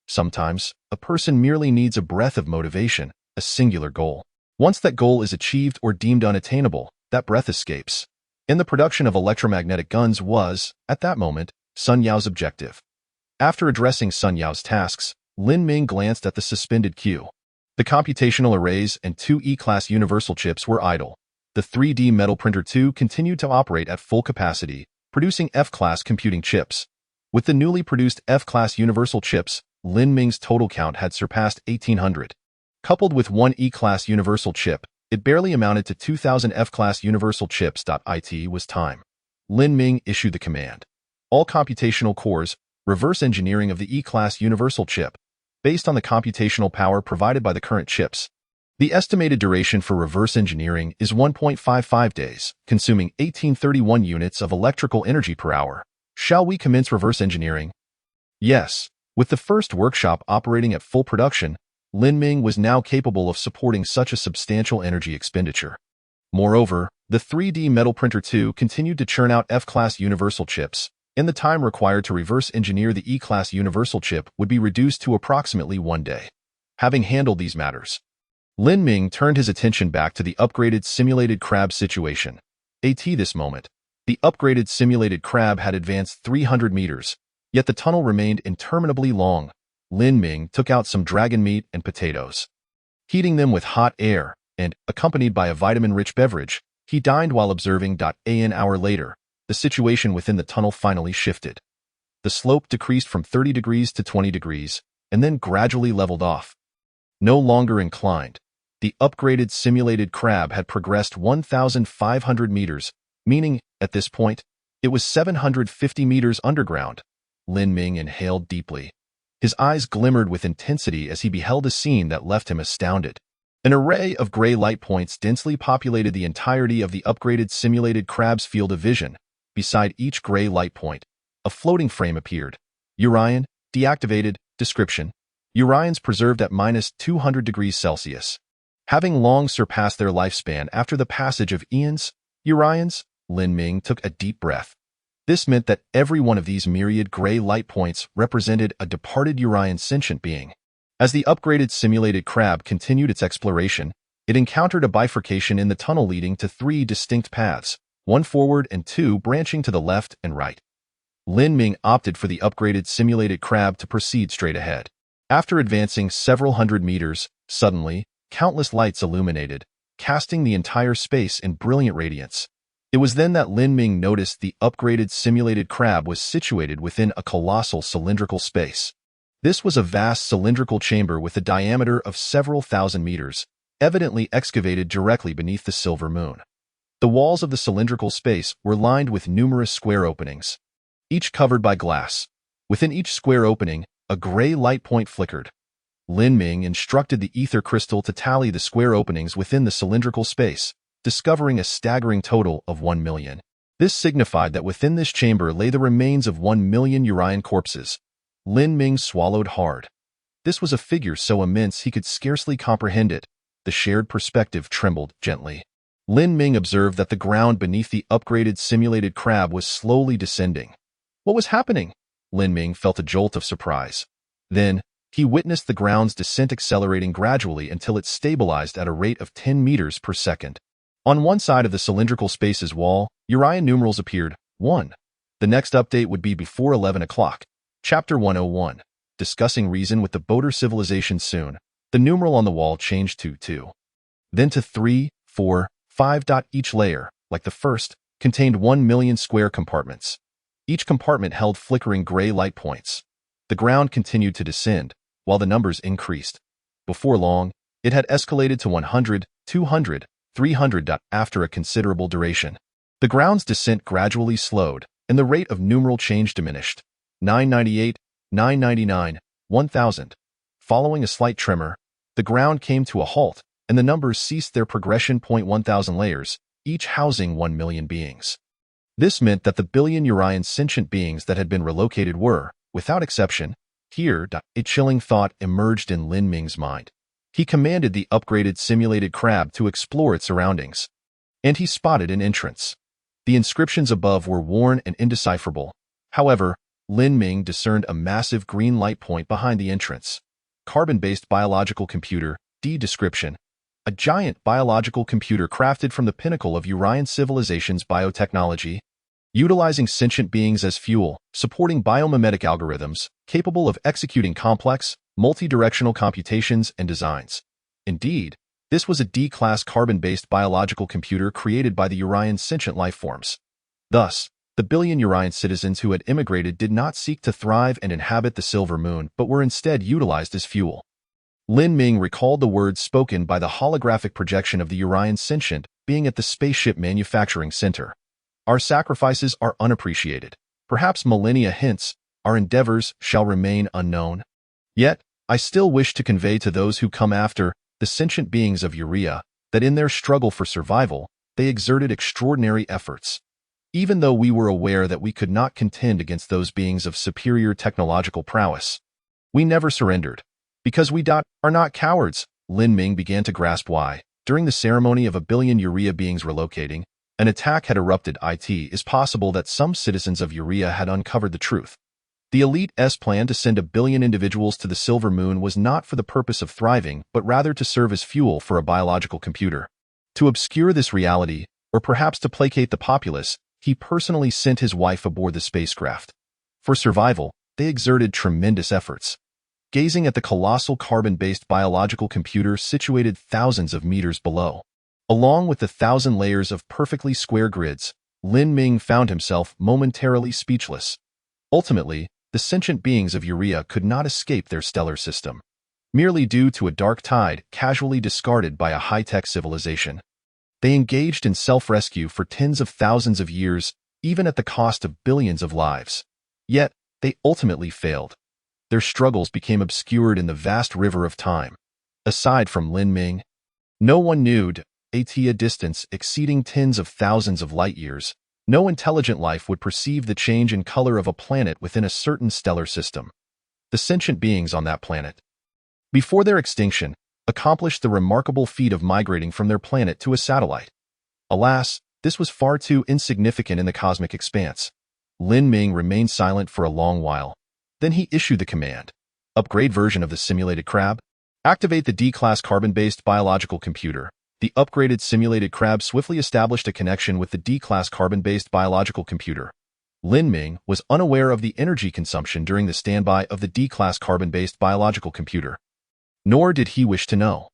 Sometimes, a person merely needs a breath of motivation, a singular goal. Once that goal is achieved or deemed unattainable, that breath escapes. And the production of electromagnetic guns was, at that moment, Sun Yao's objective. After addressing Sun Yao's tasks, Lin Ming glanced at the suspended queue. The computational arrays and 2 E-class universal chips were idle. The 3D metal printer 2 continued to operate at full capacity, producing F-class computing chips. With the newly produced F-class universal chips, Lin Ming's total count had surpassed 1,800. Coupled with 1 E-class universal chip, it barely amounted to 2,000 F-class universal chips. It was time. Lin Ming issued the command. All computational cores, reverse engineering of the E-class universal chip, based on the computational power provided by the current chips. The estimated duration for reverse engineering is 1.55 days, consuming 1831 units of electrical energy per hour. Shall we commence reverse engineering? Yes. With the first workshop operating at full production, Lin Ming was now capable of supporting such a substantial energy expenditure. Moreover, the 3D metal printer 2 continued to churn out F-class universal chips, and the time required to reverse engineer the E-class universal chip would be reduced to approximately 1 day. Having handled these matters, Lin Ming turned his attention back to the upgraded simulated crab situation. At this moment, the upgraded simulated crab had advanced 300 meters, yet the tunnel remained interminably long. Lin Ming took out some dragon meat and potatoes. Heating them with hot air, and, accompanied by a vitamin-rich beverage, he dined while observing. An hour later, the situation within the tunnel finally shifted. The slope decreased from 30 degrees to 20 degrees, and then gradually leveled off. No longer inclined, the upgraded simulated crab had progressed 1,500 meters, meaning, at this point, it was 750 meters underground. Lin Ming inhaled deeply. His eyes glimmered with intensity as he beheld a scene that left him astounded. An array of gray light points densely populated the entirety of the upgraded simulated crab's field of vision. Beside each gray light point, a floating frame appeared. Urion, deactivated, description. Urions preserved at -200 degrees Celsius. Having long surpassed their lifespan after the passage of eons, Urions, Lin Ming took a deep breath. This meant that every one of these myriad gray light points represented a departed Urion sentient being. As the upgraded simulated crab continued its exploration, it encountered a bifurcation in the tunnel leading to 3 distinct paths, 1 forward and 2 branching to the left and right. Lin Ming opted for the upgraded simulated crab to proceed straight ahead. After advancing several hundred meters, suddenly, countless lights illuminated, casting the entire space in brilliant radiance. It was then that Lin Ming noticed the upgraded simulated crab was situated within a colossal cylindrical space. This was a vast cylindrical chamber with a diameter of several thousand meters, evidently excavated directly beneath the silver moon. The walls of the cylindrical space were lined with numerous square openings, each covered by glass. Within each square opening, a gray light point flickered. Lin Ming instructed the ether crystal to tally the square openings within the cylindrical space, discovering a staggering total of 1 million. This signified that within this chamber lay the remains of 1 million Urian corpses. Lin Ming swallowed hard. This was a figure so immense he could scarcely comprehend it. The shared perspective trembled gently. Lin Ming observed that the ground beneath the upgraded simulated crab was slowly descending. What was happening? Lin Ming felt a jolt of surprise. Then, he witnessed the ground's descent accelerating gradually until it stabilized at a rate of 10 meters per second. On one side of the cylindrical space's wall, Urian numerals appeared, 1. The next update would be before 11 o'clock. Chapter 101. Discussing reason with the Boater civilization soon. The numeral on the wall changed to 2. Then to 3, 4, 5. Each layer, like the first, contained 1 million square compartments. Each compartment held flickering gray light points. The ground continued to descend, while the numbers increased. Before long, it had escalated to 100, 200, 300. After a considerable duration, the ground's descent gradually slowed, and the rate of numeral change diminished. 998, 999, 1000. Following a slight tremor, the ground came to a halt, and the numbers ceased their progression. 1000 layers, each housing 1 million beings. This meant that the billion Urian sentient beings that had been relocated were, without exception, here. A chilling thought emerged in Lin Ming's mind. He commanded the upgraded simulated crab to explore its surroundings. And he spotted an entrance. The inscriptions above were worn and indecipherable. However, Lin Ming discerned a massive green light point behind the entrance. Carbon-based biological computer, description. A giant biological computer crafted from the pinnacle of Urian civilization's biotechnology, utilizing sentient beings as fuel, supporting biomimetic algorithms, capable of executing complex, multi-directional computations and designs. Indeed, this was a D-class carbon-based biological computer created by the Urian sentient lifeforms. Thus, the billion Urian citizens who had immigrated did not seek to thrive and inhabit the Silver Moon but were instead utilized as fuel. Lin Ming recalled the words spoken by the holographic projection of the Urian sentient being at the spaceship manufacturing center. Our sacrifices are unappreciated. Perhaps millennia hence, our endeavors shall remain unknown. Yet, I still wish to convey to those who come after, the sentient beings of Urea, that in their struggle for survival, they exerted extraordinary efforts. Even though we were aware that we could not contend against those beings of superior technological prowess, we never surrendered. Because we are not cowards. Lin Ming began to grasp why, during the ceremony of a billion Urea beings relocating, an attack had erupted. It is possible that some citizens of Urea had uncovered the truth. The elite's plan to send a billion individuals to the Silver Moon was not for the purpose of thriving, but rather to serve as fuel for a biological computer. To obscure this reality, or perhaps to placate the populace, he personally sent his wife aboard the spacecraft. For survival, they exerted tremendous efforts. Gazing at the colossal carbon-based biological computer situated thousands of meters below, along with the 1,000 layers of perfectly square grids, Lin Ming found himself momentarily speechless. Ultimately, the sentient beings of Urea could not escape their stellar system, merely due to a dark tide casually discarded by a high-tech civilization. They engaged in self-rescue for tens of thousands of years, even at the cost of billions of lives. Yet, they ultimately failed. Their struggles became obscured in the vast river of time. Aside from Lin Ming, no one knew, at a distance exceeding tens of thousands of light-years, no intelligent life would perceive the change in color of a planet within a certain stellar system. The sentient beings on that planet, before their extinction, accomplished the remarkable feat of migrating from their planet to a satellite. Alas, this was far too insignificant in the cosmic expanse. Lin Ming remained silent for a long while. Then he issued the command. Upgrade version of the simulated crab. Activate the D-class carbon-based biological computer. The upgraded simulated crab swiftly established a connection with the D-class carbon-based biological computer. Lin Ming was unaware of the energy consumption during the standby of the D-class carbon-based biological computer. Nor did he wish to know.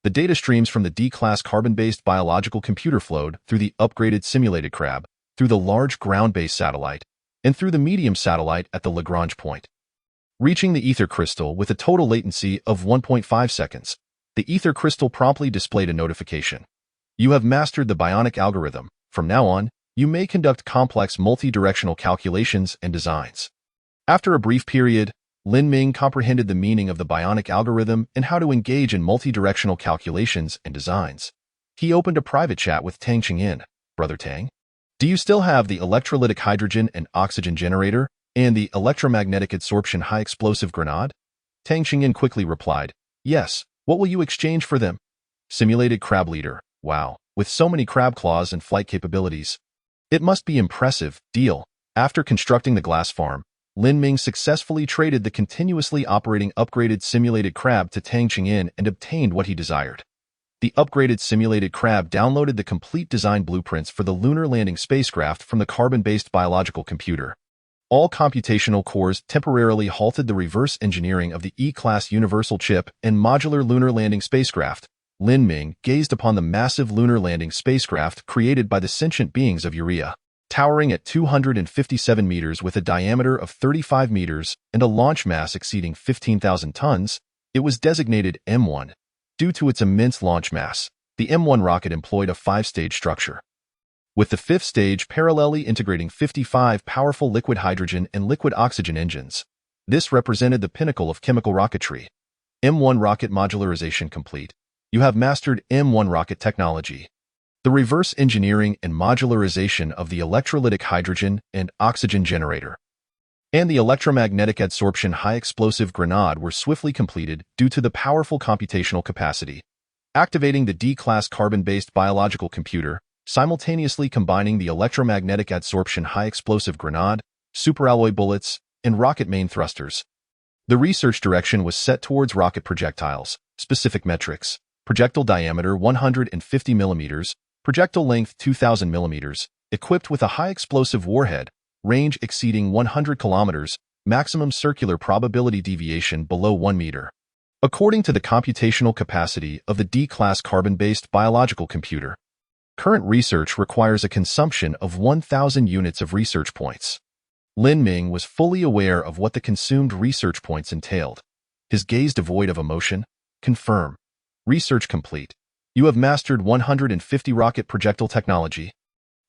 The data streams from the D-class carbon-based biological computer flowed through the upgraded simulated crab, through the large ground-based satellite, and through the medium satellite at the Lagrange point. Reaching the ether crystal with a total latency of 1.5 seconds, the ether crystal promptly displayed a notification. You have mastered the bionic algorithm. From now on, you may conduct complex multi-directional calculations and designs. After a brief period, Lin Ming comprehended the meaning of the bionic algorithm and how to engage in multi-directional calculations and designs. He opened a private chat with Tang Qingyin. Brother Tang, do you still have the electrolytic hydrogen and oxygen generator and the electromagnetic adsorption high-explosive grenade? Tang Qingyin quickly replied, yes. What will you exchange for them? Simulated crab leader. Wow, with so many crab claws and flight capabilities. It must be impressive. Deal. After constructing the glass farm, Lin Ming successfully traded the continuously operating upgraded simulated crab to Tang Qingyin and obtained what he desired. The upgraded simulated crab downloaded the complete design blueprints for the lunar landing spacecraft from the carbon-based biological computer. All computational cores temporarily halted the reverse engineering of the E-class universal chip and modular lunar landing spacecraft. Lin Ming gazed upon the massive lunar landing spacecraft created by the sentient beings of Urea. Towering at 257 meters with a diameter of 35 meters and a launch mass exceeding 15,000 tons, it was designated M1. Due to its immense launch mass, the M1 rocket employed a 5-stage structure, with the 5th stage parallelly integrating 55 powerful liquid hydrogen and liquid oxygen engines. This represented the pinnacle of chemical rocketry. M1 rocket modularization complete. You have mastered M1 rocket technology. The reverse engineering and modularization of the electrolytic hydrogen and oxygen generator and the electromagnetic adsorption high-explosive grenade were swiftly completed due to the powerful computational capacity. Activating the D-class carbon-based biological computer, simultaneously combining the electromagnetic adsorption high-explosive grenade, superalloy bullets, and rocket main thrusters. The research direction was set towards rocket projectiles, specific metrics, projectile diameter 150 millimeters, projectile length 2,000 millimeters, equipped with a high-explosive warhead, range exceeding 100 kilometers, maximum circular probability deviation below 1 meter. According to the computational capacity of the D-class carbon-based biological computer, current research requires a consumption of 1,000 units of research points. Lin Ming was fully aware of what the consumed research points entailed. His gaze devoid of emotion. Confirm. Research complete. You have mastered 150 rocket projectile technology.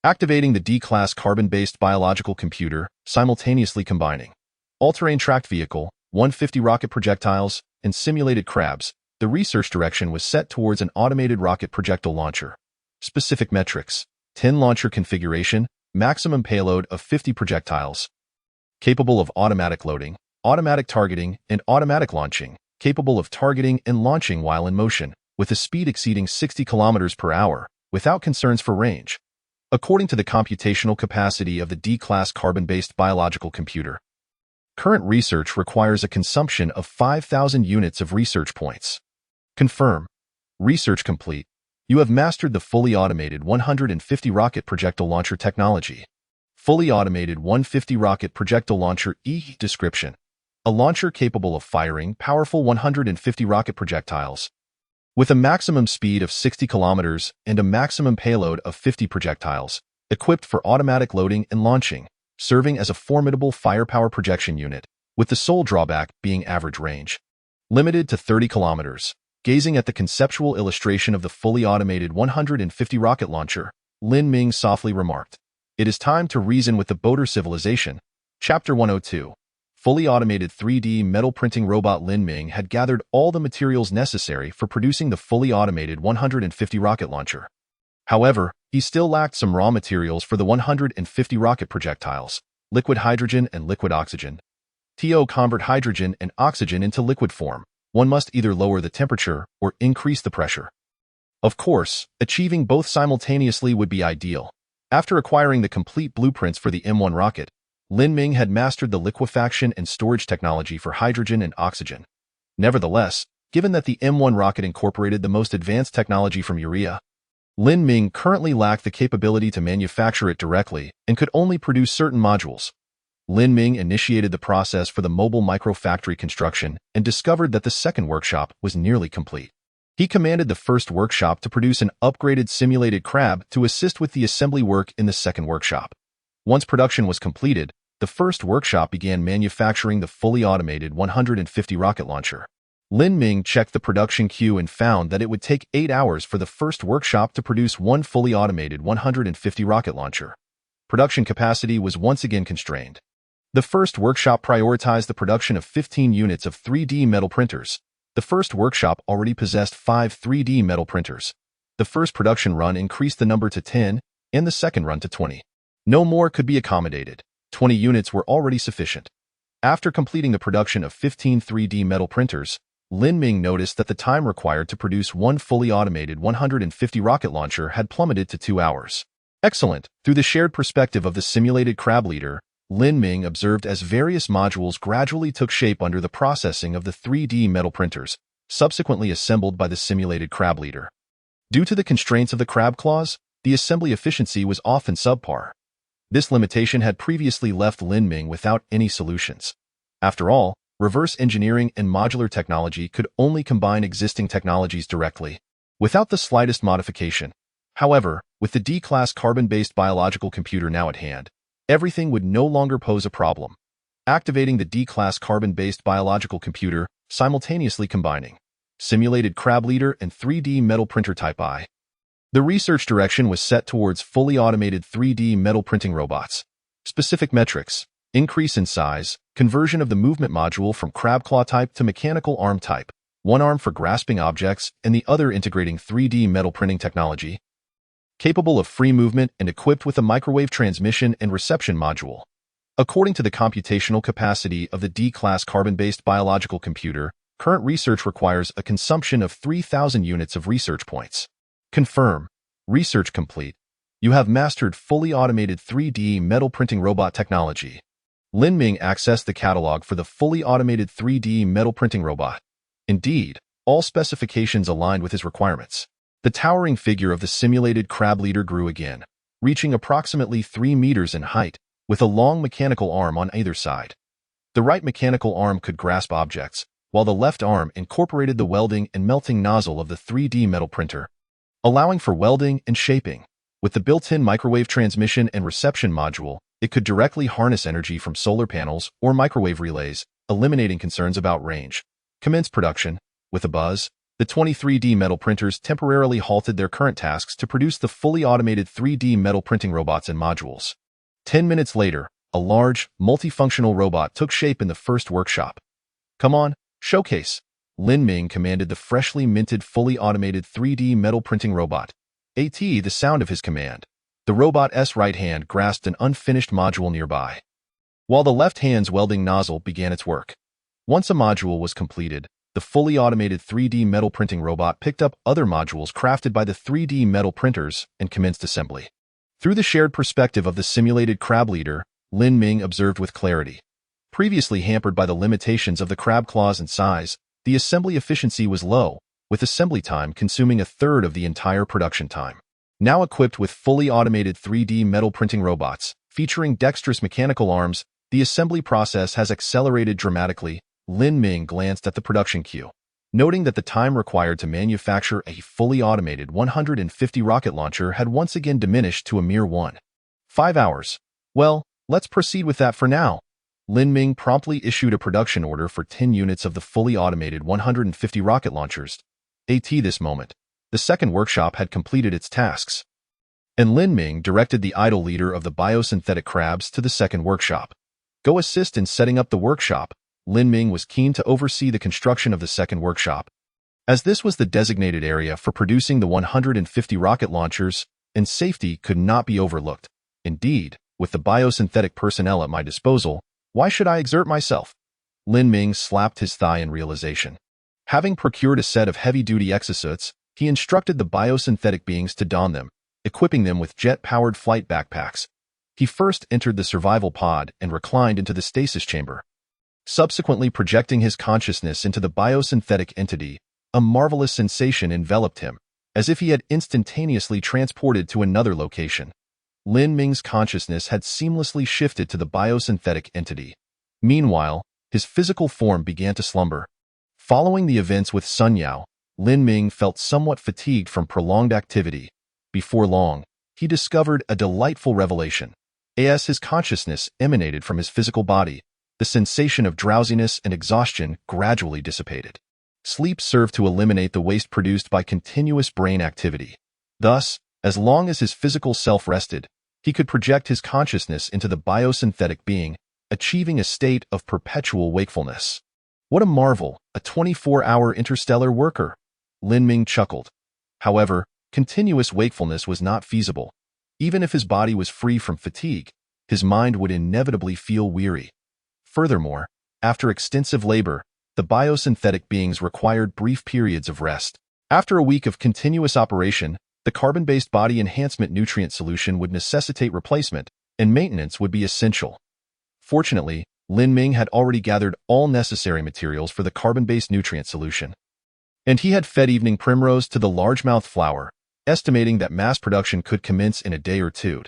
Activating the D-class carbon-based biological computer, simultaneously combining all-terrain tracked vehicle, 150 rocket projectiles, and simulated crabs, the research direction was set towards an automated rocket projectile launcher. Specific metrics: 10 launcher configuration, maximum payload of 50 projectiles, capable of automatic loading, automatic targeting, and automatic launching, capable of targeting and launching while in motion, with a speed exceeding 60 kilometers per hour, without concerns for range. According to the computational capacity of the D-class carbon-based biological computer, current research requires a consumption of 5,000 units of research points. Confirm. Research complete. You have mastered the fully automated 150 rocket projectile launcher technology. Fully automated 150 rocket projectile launcher description. A launcher capable of firing powerful 150 rocket projectiles, with a maximum speed of 60 kilometers and a maximum payload of 50 projectiles, equipped for automatic loading and launching, serving as a formidable firepower projection unit, with the sole drawback being average range, limited to 30 kilometers. Gazing at the conceptual illustration of the fully automated 150 rocket launcher, Lin Ming softly remarked, "It is time to reason with the Boater civilization." Chapter 102. Fully automated 3D metal printing robot Lin Ming had gathered all the materials necessary for producing the fully automated 150 rocket launcher. However, he still lacked some raw materials for the 150 rocket projectiles: liquid hydrogen and liquid oxygen. To convert hydrogen and oxygen into liquid form, one must either lower the temperature or increase the pressure. Of course, achieving both simultaneously would be ideal. After acquiring the complete blueprints for the M1 rocket, Lin Ming had mastered the liquefaction and storage technology for hydrogen and oxygen. Nevertheless, given that the M1 rocket incorporated the most advanced technology from Urea, Lin Ming currently lacked the capability to manufacture it directly and could only produce certain modules. Lin Ming initiated the process for the mobile microfactory construction and discovered that the second workshop was nearly complete. He commanded the first workshop to produce an upgraded simulated crab to assist with the assembly work in the second workshop. Once production was completed, the first workshop began manufacturing the fully automated 150 rocket launcher. Lin Ming checked the production queue and found that it would take 8 hours for the first workshop to produce one fully automated 150 rocket launcher. Production capacity was once again constrained. The first workshop prioritized the production of 15 units of 3D metal printers. The first workshop already possessed 5 3D metal printers. The first production run increased the number to 10, and the second run to 20. No more could be accommodated. 20 units were already sufficient. After completing the production of 15 3D metal printers, Lin Ming noticed that the time required to produce one fully automated 150 rocket launcher had plummeted to 2 hours. Excellent. Through the shared perspective of the simulated crab leader, Lin Ming observed as various modules gradually took shape under the processing of the 3D metal printers, subsequently assembled by the simulated crab leader. Due to the constraints of the crab claws, the assembly efficiency was often subpar. This limitation had previously left Lin Ming without any solutions. After all, reverse engineering and modular technology could only combine existing technologies directly, without the slightest modification. However, with the D-class carbon-based biological computer now at hand, everything would no longer pose a problem. Activating the D-class carbon-based biological computer, simultaneously combining simulated crab leader and 3D metal printer type I. The research direction was set towards fully automated 3D metal printing robots. Specific metrics: increase in size, conversion of the movement module from crab claw type to mechanical arm type, one arm for grasping objects and the other integrating 3D metal printing technology, capable of free movement and equipped with a microwave transmission and reception module. According to the computational capacity of the D-class carbon-based biological computer, current research requires a consumption of 3,000 units of research points. Confirm. Research complete. You have mastered fully automated 3D metal printing robot technology. Lin Ming accessed the catalog for the fully automated 3D metal printing robot. Indeed, all specifications aligned with his requirements. The towering figure of the simulated crab leader grew again, reaching approximately 3 meters in height, with a long mechanical arm on either side. The right mechanical arm could grasp objects, while the left arm incorporated the welding and melting nozzle of the 3D metal printer, allowing for welding and shaping. With the built-in microwave transmission and reception module, it could directly harness energy from solar panels or microwave relays, eliminating concerns about range. Commence production. With a buzz, the 23D metal printers temporarily halted their current tasks to produce the fully automated 3D metal printing robots and modules. 10 minutes later, a large, multifunctional robot took shape in the first workshop. Come on, showcase. Lin Ming commanded the freshly minted fully automated 3D metal printing robot. The sound of his command. The robot's right hand grasped an unfinished module nearby, while the left hand's welding nozzle began its work. Once a module was completed, the fully automated 3D metal printing robot picked up other modules crafted by the 3D metal printers and commenced assembly. Through the shared perspective of the simulated crab leader, Lin Ming observed with clarity. Previously hampered by the limitations of the crab claws and size, the assembly efficiency was low, with assembly time consuming a third of the entire production time. Now equipped with fully automated 3D metal printing robots, featuring dexterous mechanical arms, the assembly process has accelerated dramatically. Lin Ming glanced at the production queue, noting that the time required to manufacture a fully automated 150 rocket launcher had once again diminished to a mere 1.5 hours. Well, let's proceed with that for now. Lin Ming promptly issued a production order for 10 units of the fully automated 150 rocket launchers. At this moment, the second workshop had completed its tasks, and Lin Ming directed the idle leader of the biosynthetic crabs to the second workshop. Go assist in setting up the workshop. Lin Ming was keen to oversee the construction of the second workshop, as this was the designated area for producing the 150 rocket launchers, and safety could not be overlooked. Indeed, with the biosynthetic personnel at my disposal, why should I exert myself? Lin Ming slapped his thigh in realization. Having procured a set of heavy-duty exosuits, he instructed the biosynthetic beings to don them, equipping them with jet-powered flight backpacks. He first entered the survival pod and reclined into the stasis chamber, subsequently projecting his consciousness into the biosynthetic entity. A marvelous sensation enveloped him, as if he had instantaneously transported to another location. Lin Ming's consciousness had seamlessly shifted to the biosynthetic entity. Meanwhile, his physical form began to slumber. Following the events with Sun Yao, Lin Ming felt somewhat fatigued from prolonged activity. Before long, he discovered a delightful revelation. As his consciousness emanated from his physical body, the sensation of drowsiness and exhaustion gradually dissipated. Sleep served to eliminate the waste produced by continuous brain activity. Thus, as long as his physical self rested, he could project his consciousness into the biosynthetic being, achieving a state of perpetual wakefulness. What a marvel, a 24-hour interstellar worker! Lin Ming chuckled. However, continuous wakefulness was not feasible. Even if his body was free from fatigue, his mind would inevitably feel weary. Furthermore, after extensive labor, the biosynthetic beings required brief periods of rest. After a week of continuous operation, the carbon-based body enhancement nutrient solution would necessitate replacement, and maintenance would be essential. Fortunately, Lin Ming had already gathered all necessary materials for the carbon-based nutrient solution. And he had fed evening primrose to the largemouth flower, estimating that mass production could commence in a day or two.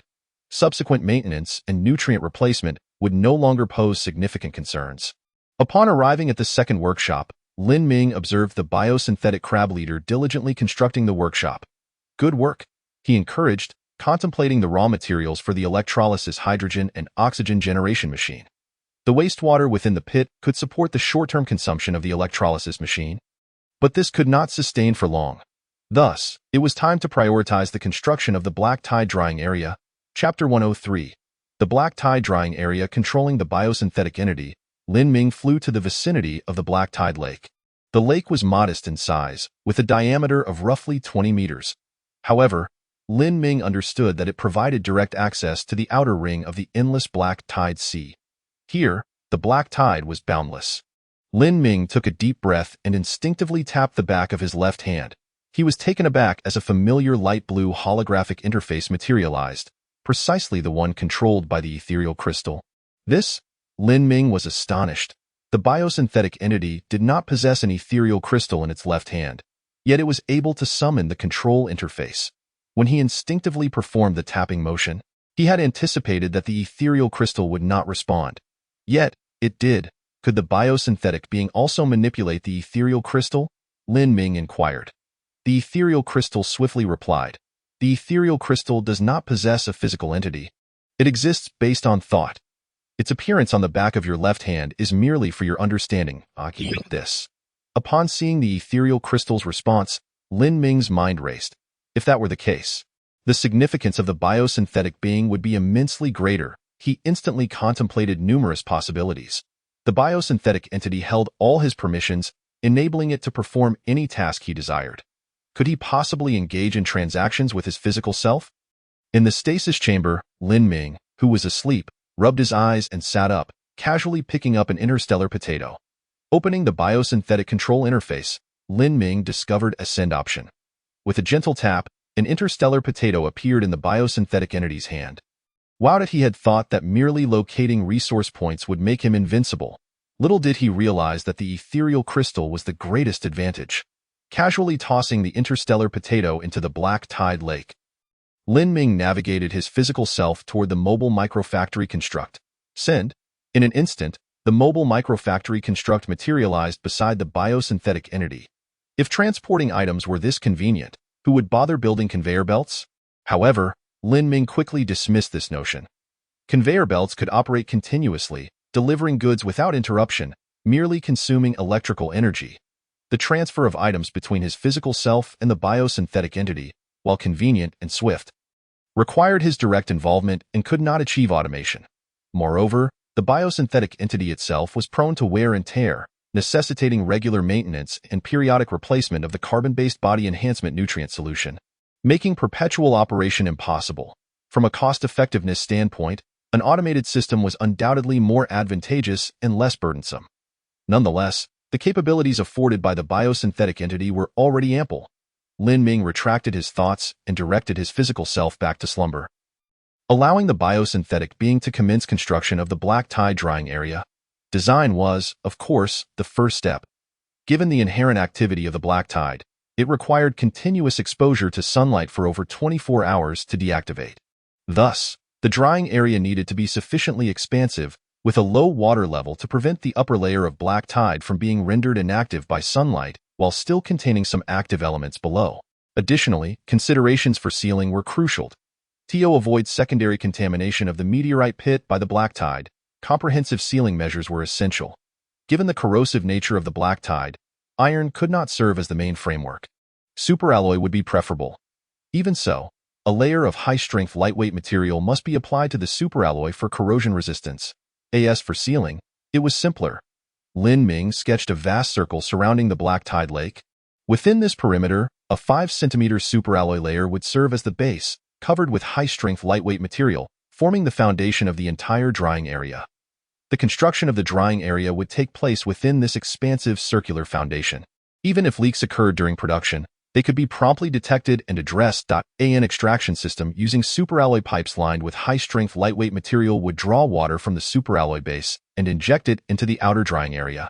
Subsequent maintenance and nutrient replacement would no longer pose significant concerns. Upon arriving at the second workshop, Lin Ming observed the biosynthetic crab leader diligently constructing the workshop. Good work, he encouraged, contemplating the raw materials for the electrolysis hydrogen and oxygen generation machine. The wastewater within the pit could support the short-term consumption of the electrolysis machine, but this could not sustain for long. Thus, it was time to prioritize the construction of the black tide drying area. Chapter 103. The black tide drying area controlling the biosynthetic entity. Lin Ming flew to the vicinity of the black tide lake. The lake was modest in size, with a diameter of roughly 20 meters. However, Lin Ming understood that it provided direct access to the outer ring of the endless black tide sea. Here, the black tide was boundless. Lin Ming took a deep breath and instinctively tapped the back of his left hand. He was taken aback as a familiar light blue holographic interface materialized, precisely the one controlled by the ethereal crystal. This? Lin Ming was astonished. The biosynthetic entity did not possess an ethereal crystal in its left hand, yet it was able to summon the control interface. When he instinctively performed the tapping motion, he had anticipated that the ethereal crystal would not respond. Yet, it did. Could the biosynthetic being also manipulate the ethereal crystal? Lin Ming inquired. The ethereal crystal swiftly replied. The ethereal crystal does not possess a physical entity. It exists based on thought. Its appearance on the back of your left hand is merely for your understanding. This. Upon seeing the ethereal crystal's response, Lin Ming's mind raced. If that were the case, the significance of the biosynthetic being would be immensely greater. He instantly contemplated numerous possibilities. The biosynthetic entity held all his permissions, enabling it to perform any task he desired. Could he possibly engage in transactions with his physical self? In the stasis chamber, Lin Ming, who was asleep, rubbed his eyes and sat up, casually picking up an interstellar potato. Opening the biosynthetic control interface, Lin Ming discovered a send option. With a gentle tap, an interstellar potato appeared in the biosynthetic entity's hand. Wow, that he had thought that merely locating resource points would make him invincible. Little did he realize that the ethereal crystal was the greatest advantage. Casually tossing the interstellar potato into the black tide lake, Lin Ming navigated his physical self toward the mobile microfactory construct. Send. In an instant, the mobile microfactory construct materialized beside the biosynthetic entity. If transporting items were this convenient, who would bother building conveyor belts? However, Lin Ming quickly dismissed this notion. Conveyor belts could operate continuously, delivering goods without interruption, merely consuming electrical energy. The transfer of items between his physical self and the biosynthetic entity, while convenient and swift, required his direct involvement and could not achieve automation. Moreover, the biosynthetic entity itself was prone to wear and tear, necessitating regular maintenance and periodic replacement of the carbon-based body enhancement nutrient solution, making perpetual operation impossible. From a cost-effectiveness standpoint, an automated system was undoubtedly more advantageous and less burdensome. Nonetheless, the capabilities afforded by the biosynthetic entity were already ample. Lin Ming retracted his thoughts and directed his physical self back to slumber, allowing the biosynthetic being to commence construction of the black tide drying area. Design was, of course, the first step. Given the inherent activity of the black tide, it required continuous exposure to sunlight for over 24 hours to deactivate. Thus, the drying area needed to be sufficiently expansive, with a low water level to prevent the upper layer of black tide from being rendered inactive by sunlight, while still containing some active elements below. Additionally, considerations for sealing were crucial. To avoid secondary contamination of the meteorite pit by the black tide, comprehensive sealing measures were essential. Given the corrosive nature of the black tide, iron could not serve as the main framework. Superalloy would be preferable. Even so, a layer of high-strength lightweight material must be applied to the superalloy for corrosion resistance. As for sealing, it was simpler. Lin Ming sketched a vast circle surrounding the black tide lake. Within this perimeter, a 5 cm superalloy layer would serve as the base, covered with high-strength lightweight material, forming the foundation of the entire drying area. The construction of the drying area would take place within this expansive circular foundation. Even if leaks occurred during production, they could be promptly detected and addressed. An extraction system using superalloy pipes lined with high-strength lightweight material would draw water from the superalloy base and inject it into the outer drying area,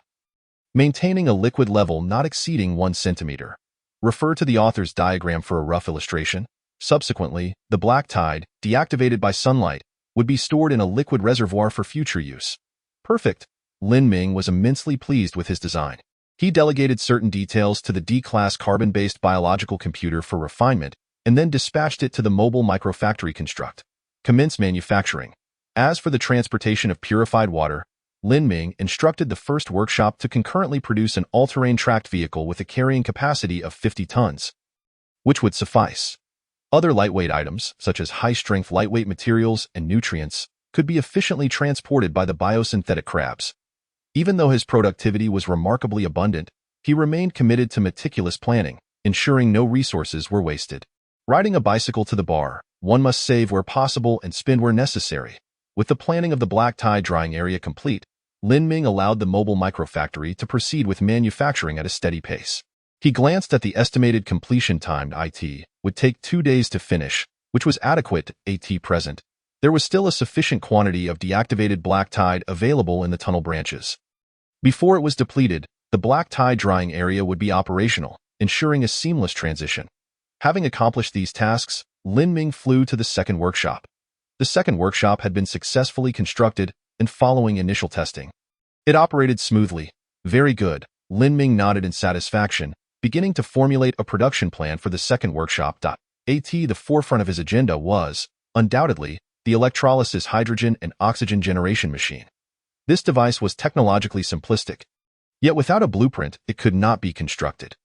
maintaining a liquid level not exceeding 1 cm. Refer to the author's diagram for a rough illustration. Subsequently, the black tide, deactivated by sunlight, would be stored in a liquid reservoir for future use. Perfect. Lin Ming was immensely pleased with his design. He delegated certain details to the D-class carbon-based biological computer for refinement and then dispatched it to the mobile microfactory construct. Commence manufacturing. As for the transportation of purified water, Lin Ming instructed the first workshop to concurrently produce an all-terrain tracked vehicle with a carrying capacity of 50 tons, which would suffice. Other lightweight items, such as high-strength lightweight materials and nutrients, could be efficiently transported by the biosynthetic crabs. Even though his productivity was remarkably abundant, he remained committed to meticulous planning, ensuring no resources were wasted. Riding a bicycle to the bar, one must save where possible and spend where necessary. With the planning of the black tide drying area complete, Lin Ming allowed the mobile microfactory to proceed with manufacturing at a steady pace. He glanced at the estimated completion time. It would take 2 days to finish, which was adequate at present. There was still a sufficient quantity of deactivated black tide available in the tunnel branches. Before it was depleted, the black tide drying area would be operational, ensuring a seamless transition. Having accomplished these tasks, Lin Ming flew to the second workshop. The second workshop had been successfully constructed and following initial testing. It operated smoothly. Very good. Lin Ming nodded in satisfaction, beginning to formulate a production plan for the second workshop. At the forefront of his agenda was, undoubtedly, the electrolysis hydrogen and oxygen generation machine. This device was technologically simplistic, yet without a blueprint, it could not be constructed.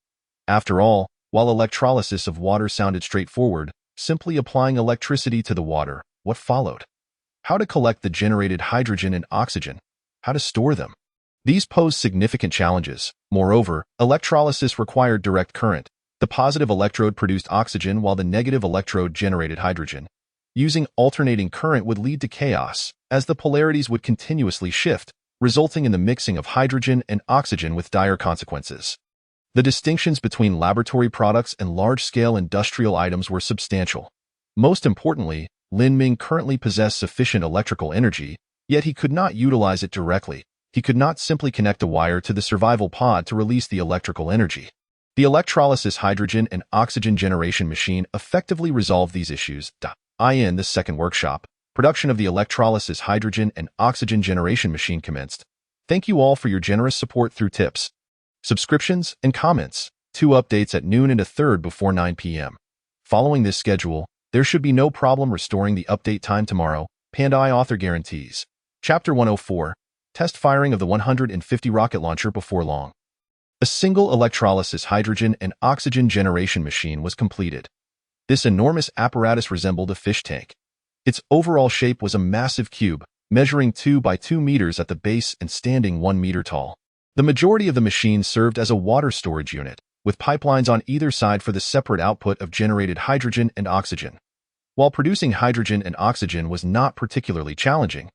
After all, while electrolysis of water sounded straightforward, simply applying electricity to the water, what followed? How to collect the generated hydrogen and oxygen? How to store them? These posed significant challenges. Moreover, electrolysis required direct current. The positive electrode produced oxygen while the negative electrode generated hydrogen. Using alternating current would lead to chaos, as the polarities would continuously shift, resulting in the mixing of hydrogen and oxygen with dire consequences. The distinctions between laboratory products and large-scale industrial items were substantial. Most importantly, Lin Ming currently possessed sufficient electrical energy, yet he could not utilize it directly. He could not simply connect a wire to the survival pod to release the electrical energy. The electrolysis hydrogen and oxygen generation machine effectively resolved these issues. In the second workshop, production of the electrolysis hydrogen and oxygen generation machine commenced. Thank you all for your generous support through tips, subscriptions, and comments. 2 updates at noon and a third before 9 p.m. Following this schedule, there should be no problem restoring the update time tomorrow. Panda I author guarantees. Chapter 104. Test firing of the 150 rocket launcher before long. A single electrolysis hydrogen and oxygen generation machine was completed. This enormous apparatus resembled a fish tank. Its overall shape was a massive cube, measuring 2 by 2 meters at the base and standing 1 meter tall. The majority of the machine served as a water storage unit, with pipelines on either side for the separate output of generated hydrogen and oxygen. While producing hydrogen and oxygen was not particularly challenging,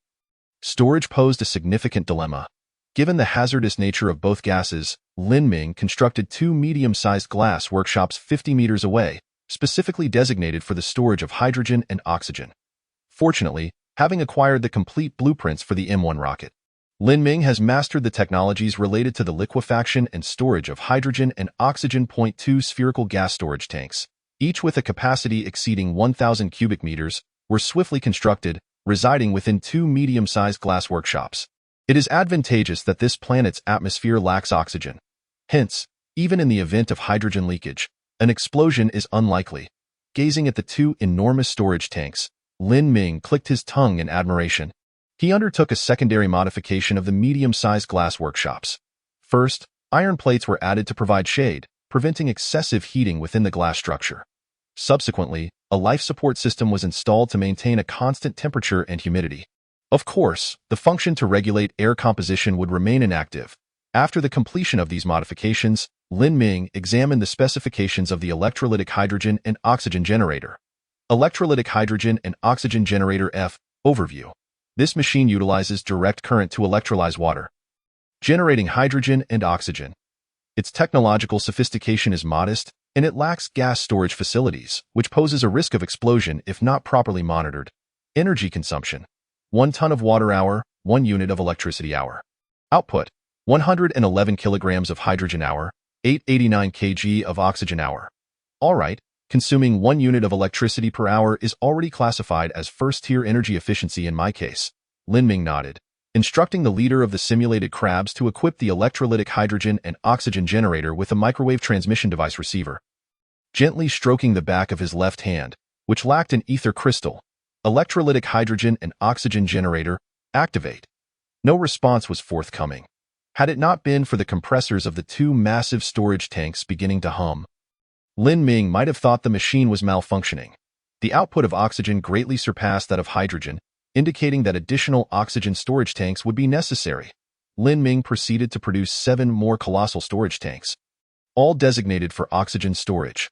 storage posed a significant dilemma. Given the hazardous nature of both gases, Lin Ming constructed 2 medium-sized glass workshops 50 meters away, specifically designated for the storage of hydrogen and oxygen. Fortunately, having acquired the complete blueprints for the M1 rocket, Lin Ming has mastered the technologies related to the liquefaction and storage of hydrogen and oxygen. 2 spherical gas storage tanks, each with a capacity exceeding 1,000 cubic meters, were swiftly constructed, residing within 2 medium-sized glass workshops. It is advantageous that this planet's atmosphere lacks oxygen. Hence, even in the event of hydrogen leakage, an explosion is unlikely. Gazing at the 2 enormous storage tanks, Lin Ming clicked his tongue in admiration. He undertook a secondary modification of the medium-sized glass workshops. First, iron plates were added to provide shade, preventing excessive heating within the glass structure. Subsequently, a life support system was installed to maintain a constant temperature and humidity. Of course, the function to regulate air composition would remain inactive. After the completion of these modifications, Lin Ming examined the specifications of the electrolytic hydrogen and oxygen generator. Electrolytic hydrogen and oxygen generator F. Overview. This machine utilizes direct current to electrolyze water, generating hydrogen and oxygen. Its technological sophistication is modest, and it lacks gas storage facilities, which poses a risk of explosion if not properly monitored. Energy consumption: 1 ton of water hour, 1 unit of electricity hour. Output: 111 kilograms of hydrogen hour, 889 kg of oxygen hour. Alright, consuming 1 unit of electricity per hour is already classified as first-tier energy efficiency in my case. Lin Ming nodded, instructing the leader of the simulated crabs to equip the electrolytic hydrogen and oxygen generator with a microwave transmission device receiver. Gently stroking the back of his left hand, which lacked an ether crystal, electrolytic hydrogen and oxygen generator, activate. No response was forthcoming. Had it not been for the compressors of the 2 massive storage tanks beginning to hum, Lin Ming might have thought the machine was malfunctioning. The output of oxygen greatly surpassed that of hydrogen, indicating that additional oxygen storage tanks would be necessary. Lin Ming proceeded to produce 7 more colossal storage tanks, all designated for oxygen storage.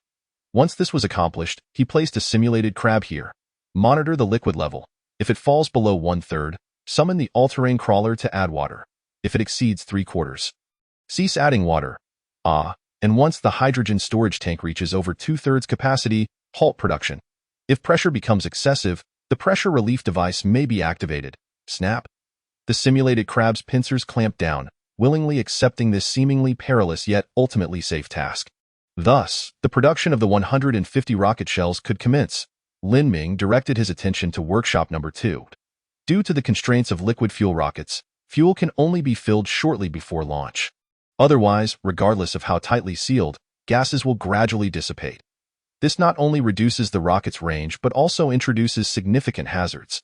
Once this was accomplished, he placed a simulated crab here. Monitor the liquid level. If it falls below 1/3, summon the all-terrain crawler to add water. If it exceeds 3/4, cease adding water. And once the hydrogen storage tank reaches over 2/3 capacity, halt production. If pressure becomes excessive, the pressure relief device may be activated. Snap. The simulated crab's pincers clamped down, willingly accepting this seemingly perilous yet ultimately safe task. Thus, the production of the 150 rocket shells could commence. Lin Ming directed his attention to workshop number 2. Due to the constraints of liquid fuel rockets, fuel can only be filled shortly before launch. Otherwise, regardless of how tightly sealed, gases will gradually dissipate. This not only reduces the rocket's range but also introduces significant hazards.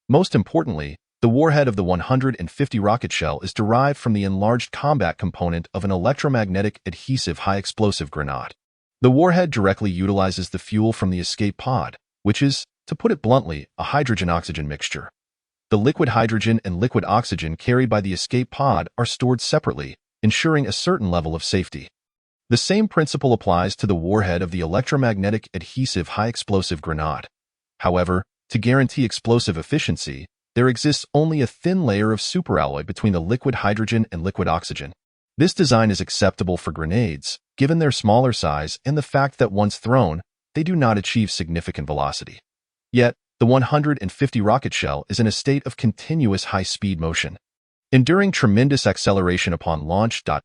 Most importantly, the warhead of the 150 rocket shell is derived from the enlarged combat component of an electromagnetic adhesive high-explosive grenade. The warhead directly utilizes the fuel from the escape pod, which is, to put it bluntly, a hydrogen-oxygen mixture. The liquid hydrogen and liquid oxygen carried by the escape pod are stored separately, ensuring a certain level of safety. The same principle applies to the warhead of the electromagnetic adhesive high-explosive grenade. However, to guarantee explosive efficiency, there exists only a thin layer of superalloy between the liquid hydrogen and liquid oxygen. This design is acceptable for grenades, given their smaller size and the fact that once thrown, they do not achieve significant velocity. Yet, the 150 rocket shell is in a state of continuous high-speed motion, enduring tremendous acceleration upon launch. At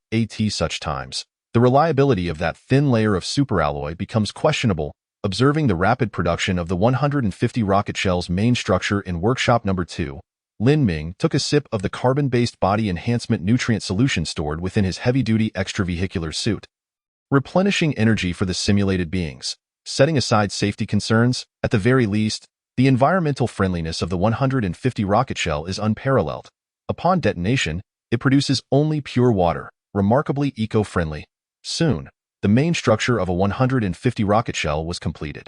such times, the reliability of that thin layer of superalloy becomes questionable. Observing the rapid production of the 150 rocket shell's main structure in workshop number 2, Lin Ming took a sip of the carbon-based body enhancement nutrient solution stored within his heavy-duty extravehicular suit. Replenishing energy for the simulated beings. Setting aside safety concerns, at the very least, the environmental friendliness of the 150 rocket shell is unparalleled. Upon detonation, it produces only pure water, remarkably eco-friendly. Soon, the main structure of a 150 rocket shell was completed.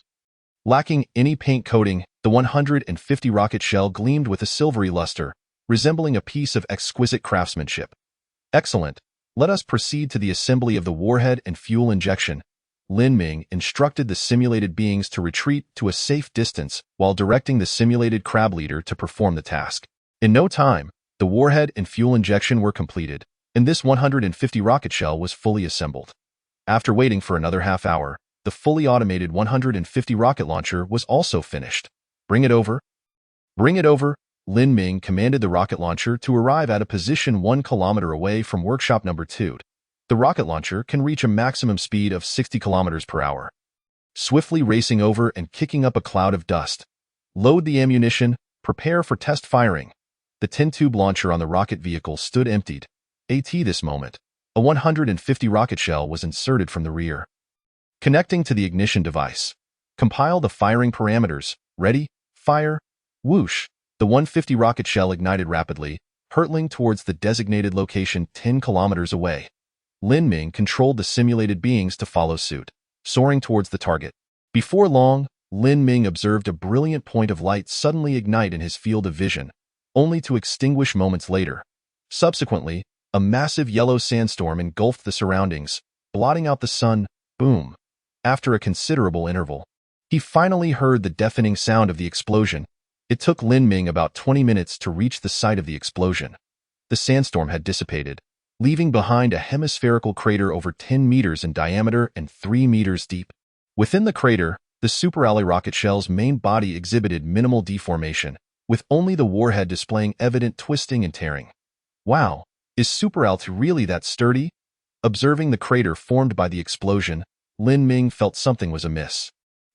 Lacking any paint coating, the 150 rocket shell gleamed with a silvery luster, resembling a piece of exquisite craftsmanship. Excellent. Let us proceed to the assembly of the warhead and fuel injection. Lin Ming instructed the simulated beings to retreat to a safe distance while directing the simulated crab leader to perform the task. In no time, the warhead and fuel injection were completed, and this 150 rocket shell was fully assembled. After waiting for another half hour, the fully automated 150 rocket launcher was also finished. Bring it over. Bring it over. Lin Ming commanded the rocket launcher to arrive at a position 1 kilometer away from workshop number 2. The rocket launcher can reach a maximum speed of 60 kilometers per hour. Swiftly racing over and kicking up a cloud of dust. Load the ammunition, prepare for test firing. The 10-tube launcher on the rocket vehicle stood emptied. At this moment, a 150 rocket shell was inserted from the rear. Connecting to the ignition device. Compile the firing parameters. Ready, fire, whoosh. The 150 rocket shell ignited rapidly, hurtling towards the designated location 10 kilometers away. Lin Ming controlled the simulated beings to follow suit, soaring towards the target. Before long, Lin Ming observed a brilliant point of light suddenly ignite in his field of vision. only to extinguish moments later. Subsequently, a massive yellow sandstorm engulfed the surroundings, blotting out the sun. Boom. After a considerable interval, he finally heard the deafening sound of the explosion. It took Lin Ming about 20 minutes to reach the site of the explosion. The sandstorm had dissipated, leaving behind a hemispherical crater over 10 meters in diameter and 3 meters deep. Within the crater, the superalloy rocket shell's main body exhibited minimal deformation, with only the warhead displaying evident twisting and tearing. Wow, is superalloy really that sturdy? Observing the crater formed by the explosion, Lin Ming felt something was amiss.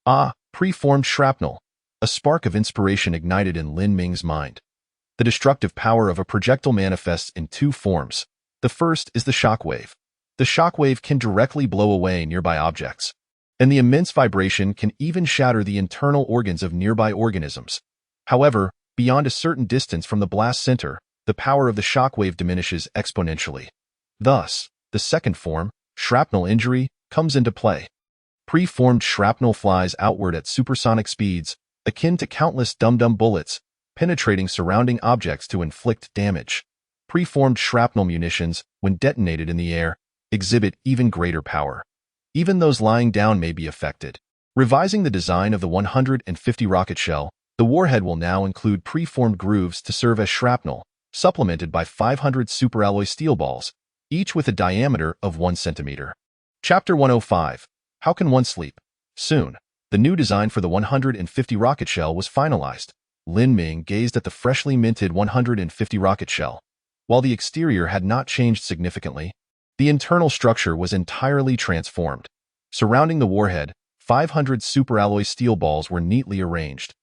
Ah, preformed shrapnel. A spark of inspiration ignited in Lin Ming's mind. The destructive power of a projectile manifests in two forms. The first is the shockwave. The shockwave can directly blow away nearby objects, and the immense vibration can even shatter the internal organs of nearby organisms. However, beyond a certain distance from the blast center, the power of the shockwave diminishes exponentially. Thus, the second form, shrapnel injury, comes into play. Preformed shrapnel flies outward at supersonic speeds, akin to countless dum-dum bullets, penetrating surrounding objects to inflict damage. Preformed shrapnel munitions, when detonated in the air, exhibit even greater power. Even those lying down may be affected. Revising the design of the 150 rocket shell, the warhead will now include preformed grooves to serve as shrapnel, supplemented by 500 superalloy steel balls, each with a diameter of 1 centimeter. Chapter 105. How can one sleep? Soon, the new design for the 150 rocket shell was finalized. Lin Ming gazed at the freshly minted 150 rocket shell. While the exterior had not changed significantly, the internal structure was entirely transformed. Surrounding the warhead, 500 superalloy steel balls were neatly arranged.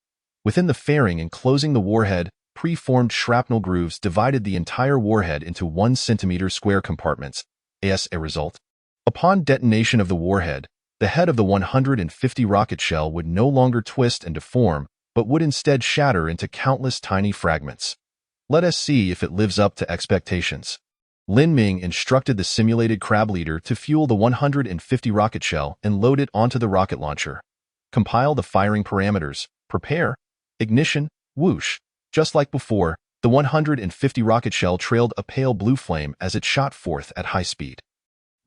Within the fairing enclosing the warhead, preformed shrapnel grooves divided the entire warhead into 1 centimeter square compartments. As a result, upon detonation of the warhead, the head of the 150 rocket shell would no longer twist and deform, but would instead shatter into countless tiny fragments. Let us see if it lives up to expectations. Lin Ming instructed the simulated crab leader to fuel the 150 rocket shell and load it onto the rocket launcher. Compile the firing parameters. Prepare. Ignition. Whoosh. Just like before, the 150 rocket shell trailed a pale blue flame as it shot forth at high speed.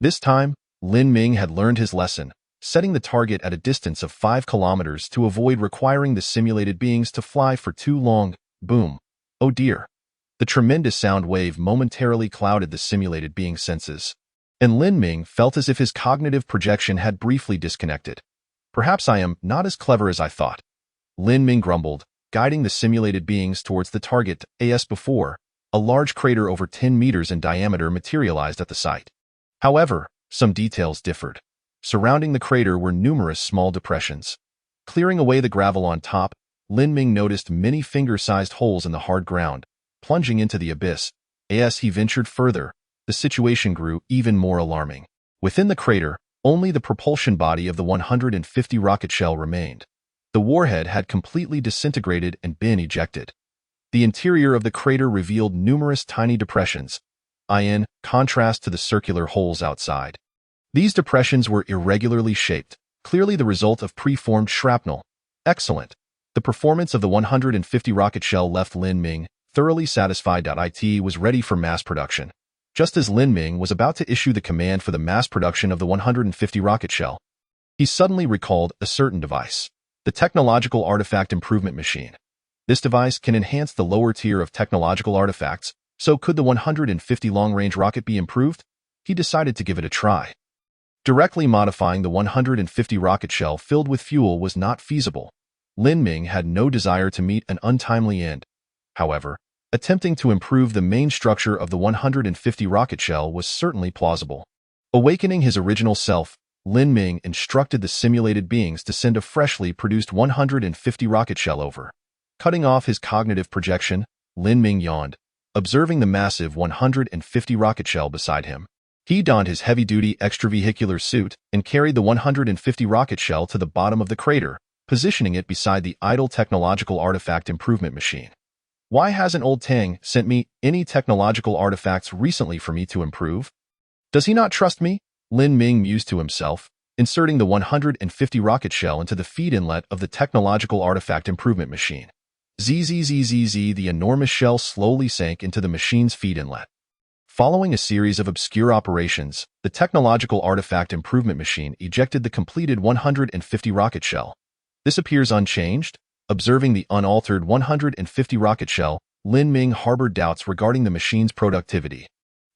This time, Lin Ming had learned his lesson, setting the target at a distance of 5 kilometers to avoid requiring the simulated beings to fly for too long. Boom. Oh dear. The tremendous sound wave momentarily clouded the simulated being's senses, and Lin Ming felt as if his cognitive projection had briefly disconnected. Perhaps I am not as clever as I thought, Lin Ming grumbled, guiding the simulated beings towards the target. As before, a large crater over 10 meters in diameter materialized at the site. However, some details differed. Surrounding the crater were numerous small depressions. Clearing away the gravel on top, Lin Ming noticed many finger-sized holes in the hard ground, plunging into the abyss. As he ventured further, the situation grew even more alarming. Within the crater, only the propulsion body of the 150 rocket shell remained. The warhead had completely disintegrated and been ejected. The interior of the crater revealed numerous tiny depressions, in contrast to the circular holes outside. These depressions were irregularly shaped, clearly the result of preformed shrapnel. Excellent. The performance of the 150 rocket shell left Lin Ming thoroughly satisfied. It was ready for mass production. Just as Lin Ming was about to issue the command for the mass production of the 150 rocket shell, he suddenly recalled a certain device, the Technological Artifact Improvement Machine. This device can enhance the lower tier of technological artifacts, so could the 150 long-range rocket be improved? He decided to give it a try. Directly modifying the 150 rocket shell filled with fuel was not feasible. Lin Ming had no desire to meet an untimely end. However, attempting to improve the main structure of the 150 rocket shell was certainly plausible. Awakening his original self, Lin Ming instructed the simulated beings to send a freshly produced 150 rocket shell over. Cutting off his cognitive projection, Lin Ming yawned, observing the massive 150 rocket shell beside him. He donned his heavy-duty extravehicular suit and carried the 150 rocket shell to the bottom of the crater, positioning it beside the idle technological artifact improvement machine. Why hasn't old Tang sent me any technological artifacts recently for me to improve? Does he not trust me? Lin Ming mused to himself, inserting the 150 rocket shell into the feed inlet of the technological artifact improvement machine. Zzzzz, the enormous shell slowly sank into the machine's feed inlet. Following a series of obscure operations, the technological artifact improvement machine ejected the completed 150 rocket shell. This appears unchanged. Observing the unaltered 150 rocket shell, Lin Ming harbored doubts regarding the machine's productivity.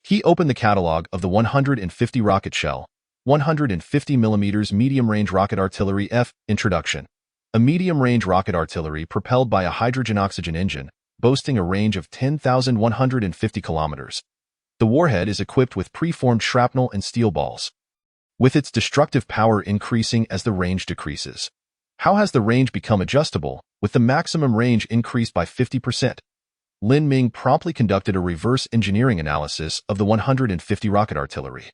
He opened the catalog of the 150 rocket shell. 150 mm medium-range rocket artillery F. Introduction. A medium-range rocket artillery propelled by a hydrogen-oxygen engine, boasting a range of 10,150 kilometers. The warhead is equipped with preformed shrapnel and steel balls, with its destructive power increasing as the range decreases. How has the range become adjustable, with the maximum range increased by 50%? Lin Ming promptly conducted a reverse engineering analysis of the 150 rocket artillery.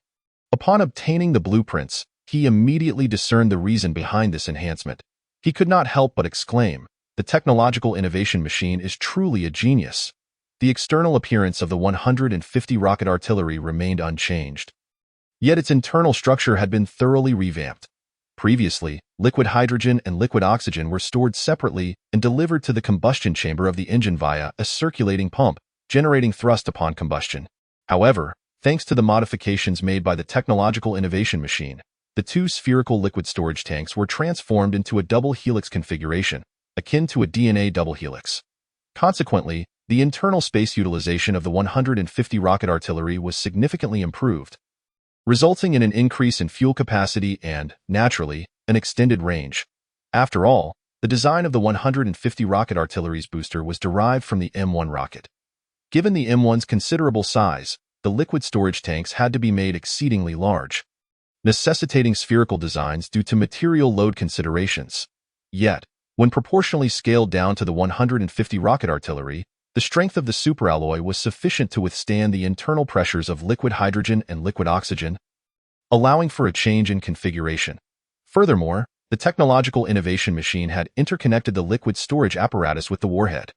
Upon obtaining the blueprints, he immediately discerned the reason behind this enhancement. He could not help but exclaim, "The technological innovation machine is truly a genius." The external appearance of the 150 rocket artillery remained unchanged. Yet its internal structure had been thoroughly revamped. Previously, liquid hydrogen and liquid oxygen were stored separately and delivered to the combustion chamber of the engine via a circulating pump, generating thrust upon combustion. However, thanks to the modifications made by the technological innovation machine, the two spherical liquid storage tanks were transformed into a double helix configuration, akin to a DNA double helix. Consequently, the internal space utilization of the 150 rocket artillery was significantly improved, resulting in an increase in fuel capacity and, naturally, an extended range. After all, the design of the 150 rocket artillery's booster was derived from the M1 rocket. Given the M1's considerable size, the liquid storage tanks had to be made exceedingly large, necessitating spherical designs due to material load considerations. Yet, when proportionally scaled down to the 150 rocket artillery, the strength of the superalloy was sufficient to withstand the internal pressures of liquid hydrogen and liquid oxygen, allowing for a change in configuration. Furthermore, the technological innovation machine had interconnected the liquid storage apparatus with the warhead.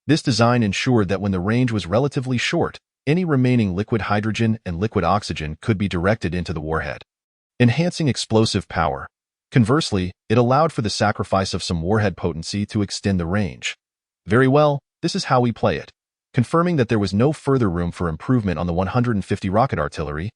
This design ensured that when the range was relatively short, any remaining liquid hydrogen and liquid oxygen could be directed into the warhead, enhancing explosive power. Conversely, it allowed for the sacrifice of some warhead potency to extend the range. Very well, this is how we play it. Confirming that there was no further room for improvement on the 150 rocket artillery,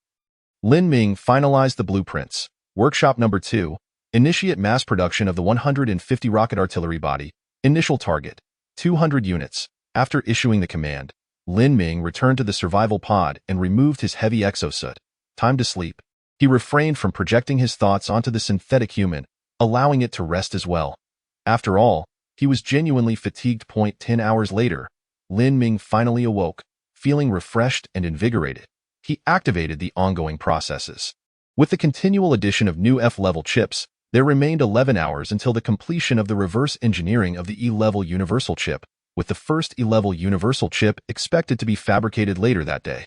Lin Ming finalized the blueprints. Workshop number 2. Initiate mass production of the 150 rocket artillery body. Initial target, 200 units. After issuing the command, Lin Ming returned to the survival pod and removed his heavy exosuit. Time to sleep. He refrained from projecting his thoughts onto the synthetic human, allowing it to rest as well. After all, he was genuinely fatigued. 10 hours later, Lin Ming finally awoke, feeling refreshed and invigorated. He activated the ongoing processes. With the continual addition of new F-level chips, there remained 11 hours until the completion of the reverse engineering of the E-level universal chip, with the first E-level universal chip expected to be fabricated later that day.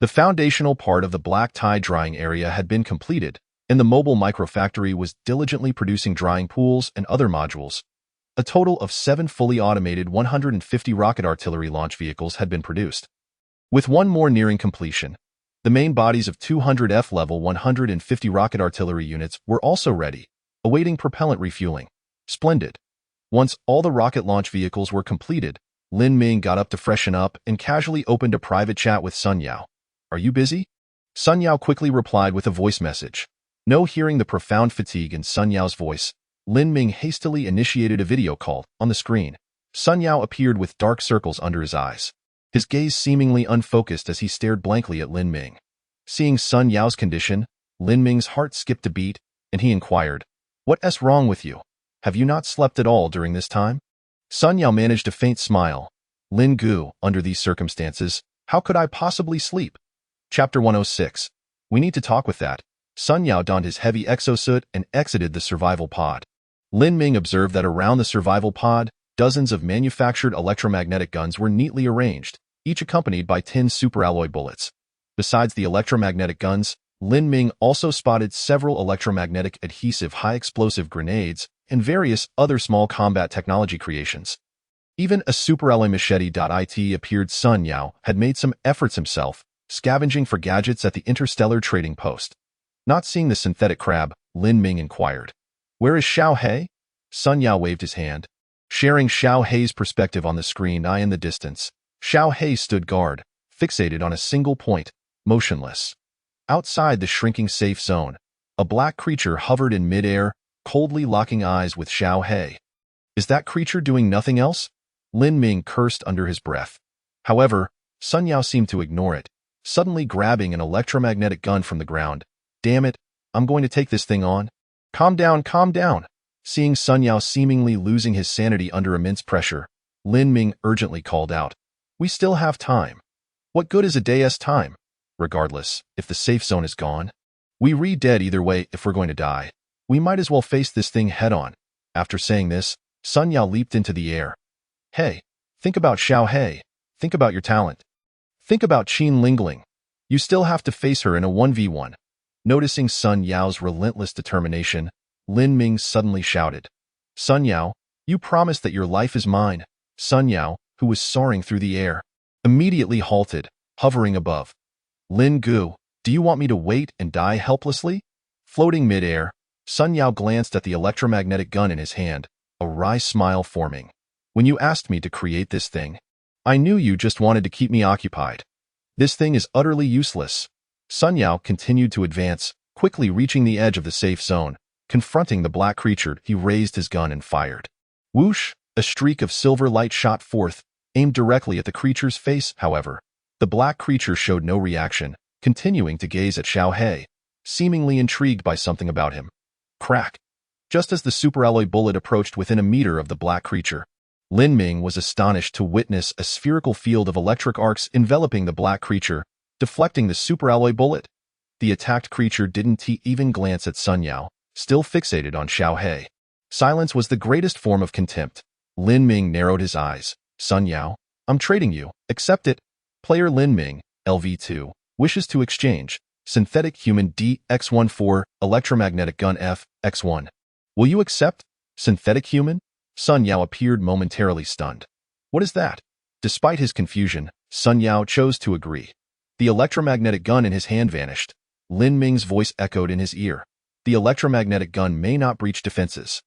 The foundational part of the black tie drying area had been completed, and the mobile microfactory was diligently producing drying pools and other modules. A total of 7 fully automated 150 rocket artillery launch vehicles had been produced, with one more nearing completion. The main bodies of 200 F-level 150 rocket artillery units were also ready, awaiting propellant refueling. Splendid. Once all the rocket launch vehicles were completed, Lin Ming got up to freshen up and casually opened a private chat with Sun Yao. "Are you busy?" Sun Yao quickly replied with a voice message. No, hearing the profound fatigue in Sun Yao's voice, Lin Ming hastily initiated a video call. On the screen, Sun Yao appeared with dark circles under his eyes, his gaze seemingly unfocused as he stared blankly at Lin Ming. Seeing Sun Yao's condition, Lin Ming's heart skipped a beat, and he inquired, "What's wrong with you? Have you not slept at all during this time?" Sun Yao managed a faint smile. "Lin Gu, under these circumstances, how could I possibly sleep?" Chapter 106. We need to talk with that. Sun Yao donned his heavy exosuit and exited the survival pod. Lin Ming observed that around the survival pod, dozens of manufactured electromagnetic guns were neatly arranged, each accompanied by 10 superalloy bullets. Besides the electromagnetic guns, Lin Ming also spotted several electromagnetic adhesive high-explosive grenades and various other small combat technology creations. Even a superalloy machete. Appeared. Sun Yao had made some efforts himself, scavenging for gadgets at the Interstellar trading post. Not seeing the synthetic crab, Lin Ming inquired, "Where is Xiao He?" Sun Yao waved his hand. Sharing Xiao Hei's perspective on the screen, in the distance, Xiao Hei stood guard, fixated on a single point, motionless. Outside the shrinking safe zone, a black creature hovered in midair, coldly locking eyes with Xiao Hei. Is that creature doing nothing else? Lin Ming cursed under his breath. However, Sun Yao seemed to ignore it, suddenly grabbing an electromagnetic gun from the ground. Damn it, I'm going to take this thing on. Calm down, calm down. Seeing Sun Yao seemingly losing his sanity under immense pressure, Lin Ming urgently called out. We still have time. What good is a day's time? Regardless, if the safe zone is gone, we re-dead either way. If we're going to die, we might as well face this thing head-on. After saying this, Sun Yao leaped into the air. Hey, think about Xiao Hei. Think about your talent. Think about Qin Lingling. You still have to face her in a 1v1. Noticing Sun Yao's relentless determination, Lin Ming suddenly shouted. Sun Yao, you promised that your life is mine. Sun Yao, who was soaring through the air, immediately halted, hovering above. Lin Gu, do you want me to wait and die helplessly? Floating midair, Sun Yao glanced at the electromagnetic gun in his hand, a wry smile forming. When you asked me to create this thing, I knew you just wanted to keep me occupied. This thing is utterly useless. Sun Yao continued to advance, quickly reaching the edge of the safe zone. Confronting the black creature, he raised his gun and fired. Whoosh! A streak of silver light shot forth, aimed directly at the creature's face. However, the black creature showed no reaction, continuing to gaze at Xiao Hei, seemingly intrigued by something about him. Crack! Just as the superalloy bullet approached within a meter of the black creature, Lin Ming was astonished to witness a spherical field of electric arcs enveloping the black creature, deflecting the superalloy bullet. The attacked creature didn't even glance at Sun Yao, still fixated on Xiao Hei. Silence was the greatest form of contempt. Lin Ming narrowed his eyes. Sun Yao, I'm trading you. Accept it. Player Lin Ming, LV2, wishes to exchange synthetic human DX14 electromagnetic gun FX1. Will you accept? Synthetic human? Sun Yao appeared momentarily stunned. What is that? Despite his confusion, Sun Yao chose to agree. The electromagnetic gun in his hand vanished. Lin Ming's voice echoed in his ear. The electromagnetic gun may not breach defenses.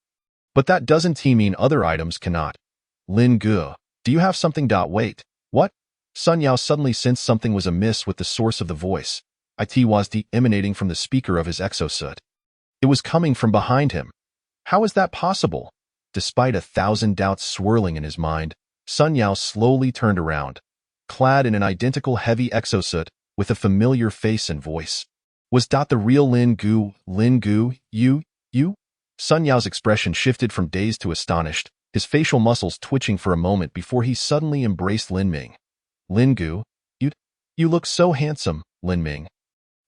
But that doesn't mean other items cannot. Lin Gu, do you have something? Wait. What? Sun Yao suddenly sensed something was amiss with the source of the voice. It was emanating from the speaker of his exosuit. It was coming from behind him. How is that possible? Despite 1,000 doubts swirling in his mind, Sun Yao slowly turned around, clad in an identical heavy exosuit with a familiar face and voice. Was that the real Lin Gu? Lin Gu, you? Sun Yao's expression shifted from dazed to astonished, his facial muscles twitching for a moment before he suddenly embraced Lin Ming. Lin Gu, you look so handsome, Lin Ming.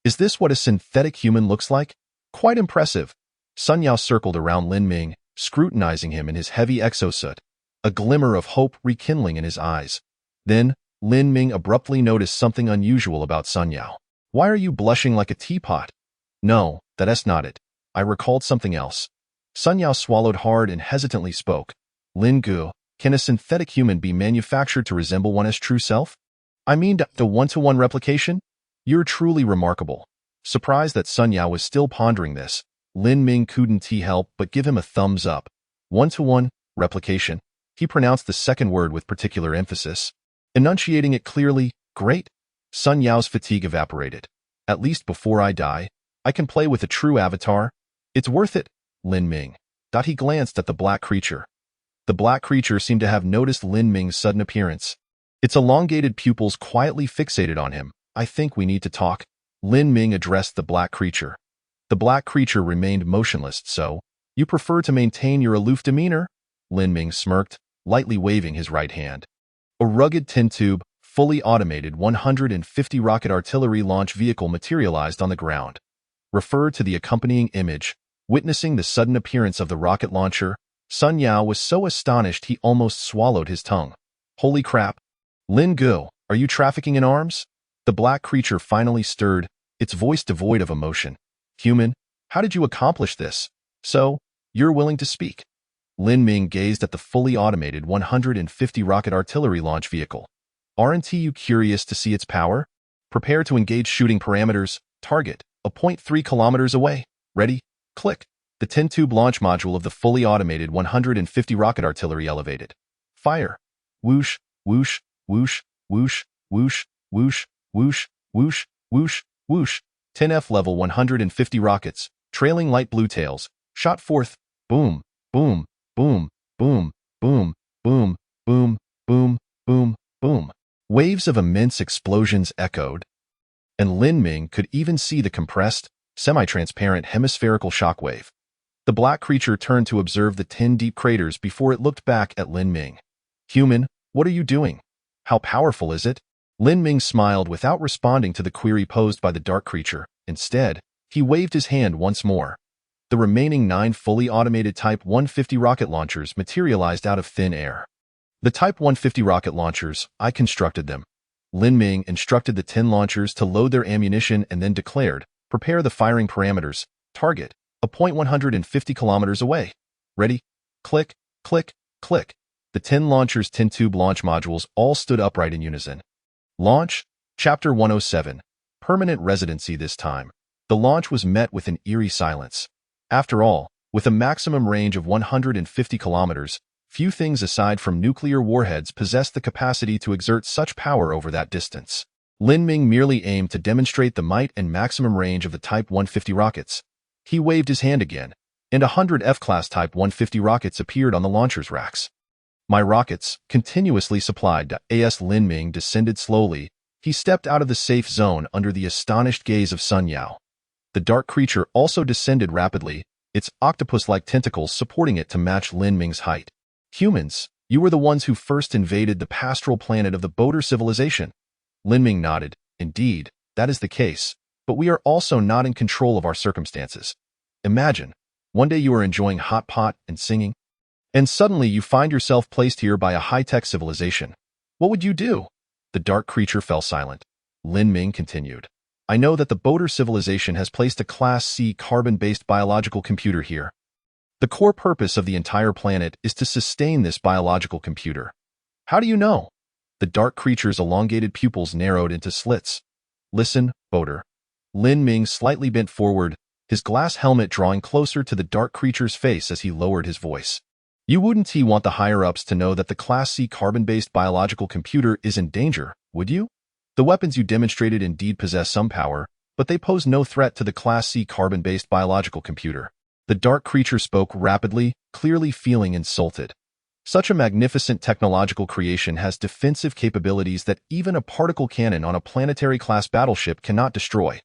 Is this what a synthetic human looks like? Quite impressive. Sun Yao circled around Lin Ming, scrutinizing him in his heavy exosuit, a glimmer of hope rekindling in his eyes. Then, Lin Ming abruptly noticed something unusual about Sun Yao. Why are you blushing like a teapot? No, that's not it. I recalled something else. Sun Yao swallowed hard and hesitantly spoke. Lin Gu, can a synthetic human be manufactured to resemble one's true self? I mean the one-to-one replication? You're truly remarkable. Surprised that Sun Yao was still pondering this, Lin Ming couldn't help but give him a thumbs up. One-to-one replication. He pronounced the second word with particular emphasis, enunciating it clearly. Great. Sun Yao's fatigue evaporated. At least before I die, I can play with a true avatar. It's worth it, Lin Ming. He glanced at the black creature. The black creature seemed to have noticed Lin Ming's sudden appearance. Its elongated pupils quietly fixated on him. I think we need to talk. Lin Ming addressed the black creature. The black creature remained motionless. So, you prefer to maintain your aloof demeanor? Lin Ming smirked, lightly waving his right hand. A rugged tin-tube, fully automated 150 rocket artillery launch vehicle materialized on the ground. Refer to the accompanying image. Witnessing the sudden appearance of the rocket launcher, Sun Yao was so astonished he almost swallowed his tongue. Holy crap! Lin Gu, are you trafficking in arms? The black creature finally stirred, its voice devoid of emotion. Human, how did you accomplish this? So, you're willing to speak. Lin Ming gazed at the fully automated 150 rocket artillery launch vehicle. Aren't you curious to see its power? Prepare to engage. Shooting parameters. Target, a 0.3 kilometers away. Ready? Click. The 10-tube launch module of the fully automated 150 rocket artillery elevated. Fire. Whoosh, whoosh, whoosh, whoosh, whoosh, whoosh, whoosh, whoosh, whoosh, whoosh. 10F level 150 rockets, trailing light blue tails, shot forth. Boom, boom, boom, boom, boom, boom, boom, boom, boom, boom. Waves of immense explosions echoed, and Lin Ming could even see the compressed, semi-transparent hemispherical shockwave. The black creature turned to observe the 10 deep craters before it looked back at Lin Ming. Human, what are you doing? How powerful is it? Lin Ming smiled without responding to the query posed by the dark creature. Instead, he waved his hand once more. The remaining 9 fully automated Type 150 rocket launchers materialized out of thin air. The Type 150 rocket launchers, I constructed them. Lin Ming instructed the 10 launchers to load their ammunition and then declared, prepare the firing parameters, target, a point 150 kilometers away. Ready? Click, click, click. The 10 launchers' 10-tube launch modules all stood upright in unison. Launch, Chapter 107, Permanent Residency. This time, the launch was met with an eerie silence. After all, with a maximum range of 150 kilometers, few things aside from nuclear warheads possessed the capacity to exert such power over that distance. Lin Ming merely aimed to demonstrate the might and maximum range of the Type 150 rockets. He waved his hand again, and 100 F-class Type 150 rockets appeared on the launcher's racks. My rockets, continuously supplied. As Lin Ming descended slowly, he stepped out of the safe zone under the astonished gaze of Sun Yao. The dark creature also descended rapidly, its octopus-like tentacles supporting it to match Lin Ming's height. Humans, you were the ones who first invaded the pastoral planet of the Boater civilization. Lin Ming nodded. Indeed, that is the case, but we are also not in control of our circumstances. Imagine, one day you are enjoying hot pot and singing, and suddenly you find yourself placed here by a high-tech civilization. What would you do? The dark creature fell silent. Lin Ming continued. I know that the Boater civilization has placed a Class C carbon-based biological computer here. The core purpose of the entire planet is to sustain this biological computer. How do you know? The dark creature's elongated pupils narrowed into slits. Listen, Boater. Lin Ming slightly bent forward, his glass helmet drawing closer to the dark creature's face as he lowered his voice. You wouldn't want the higher-ups to know that the Class C carbon-based biological computer is in danger, would you? The weapons you demonstrated indeed possess some power, but they pose no threat to the Class C carbon-based biological computer. The dark creature spoke rapidly, clearly feeling insulted. Such a magnificent technological creation has defensive capabilities that even a particle cannon on a planetary-class battleship cannot destroy.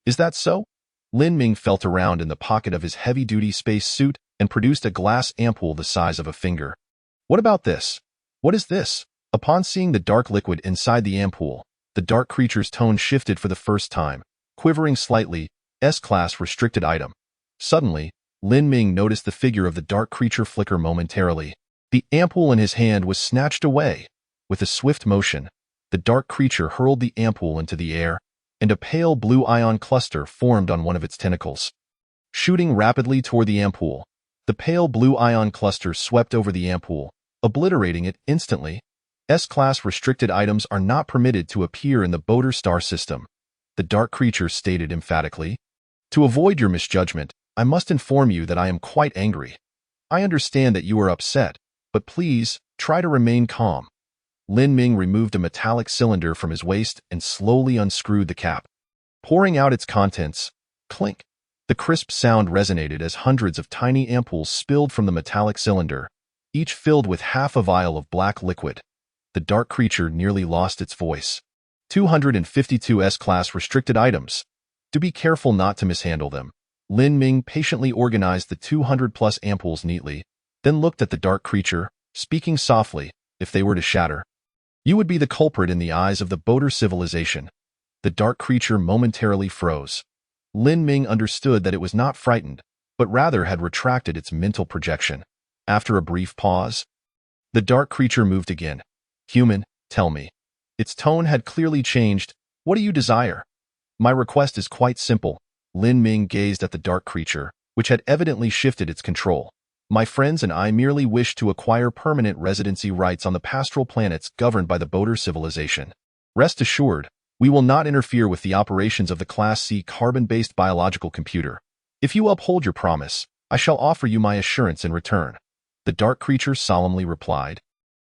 Is that so? Lin Ming felt around in the pocket of his heavy-duty space suit and produced a glass ampoule the size of a finger. What about this? What is this? Upon seeing the dark liquid inside the ampoule, the dark creature's tone shifted for the first time, quivering slightly. S-class restricted item. Suddenly, Lin Ming noticed the figure of the dark creature flicker momentarily. The ampoule in his hand was snatched away. With a swift motion, the dark creature hurled the ampoule into the air, and a pale blue ion cluster formed on one of its tentacles. Shooting rapidly toward the ampoule, the pale blue ion cluster swept over the ampoule, obliterating it instantly. S-class restricted items are not permitted to appear in the Boater star system, the dark creature stated emphatically. To avoid your misjudgment, I must inform you that I am quite angry. I understand that you are upset, but please, try to remain calm. Lin Ming removed a metallic cylinder from his waist and slowly unscrewed the cap. Pouring out its contents, clink. The crisp sound resonated as hundreds of tiny ampoules spilled from the metallic cylinder, each filled with half a vial of black liquid. The dark creature nearly lost its voice. 252 S-class restricted items. Do be careful not to mishandle them. Lin Ming patiently organized the 200-plus ampoules neatly, then looked at the dark creature, speaking softly. If they were to shatter, you would be the culprit in the eyes of the Boater civilization. The dark creature momentarily froze. Lin Ming understood that it was not frightened, but rather had retracted its mental projection. After a brief pause, the dark creature moved again. Human, tell me. Its tone had clearly changed. What do you desire? My request is quite simple. Lin Ming gazed at the dark creature, which had evidently shifted its control. My friends and I merely wish to acquire permanent residency rights on the pastoral planets governed by the Boater civilization. Rest assured, we will not interfere with the operations of the Class C carbon-based biological computer. If you uphold your promise, I shall offer you my assurance in return," the dark creature solemnly replied.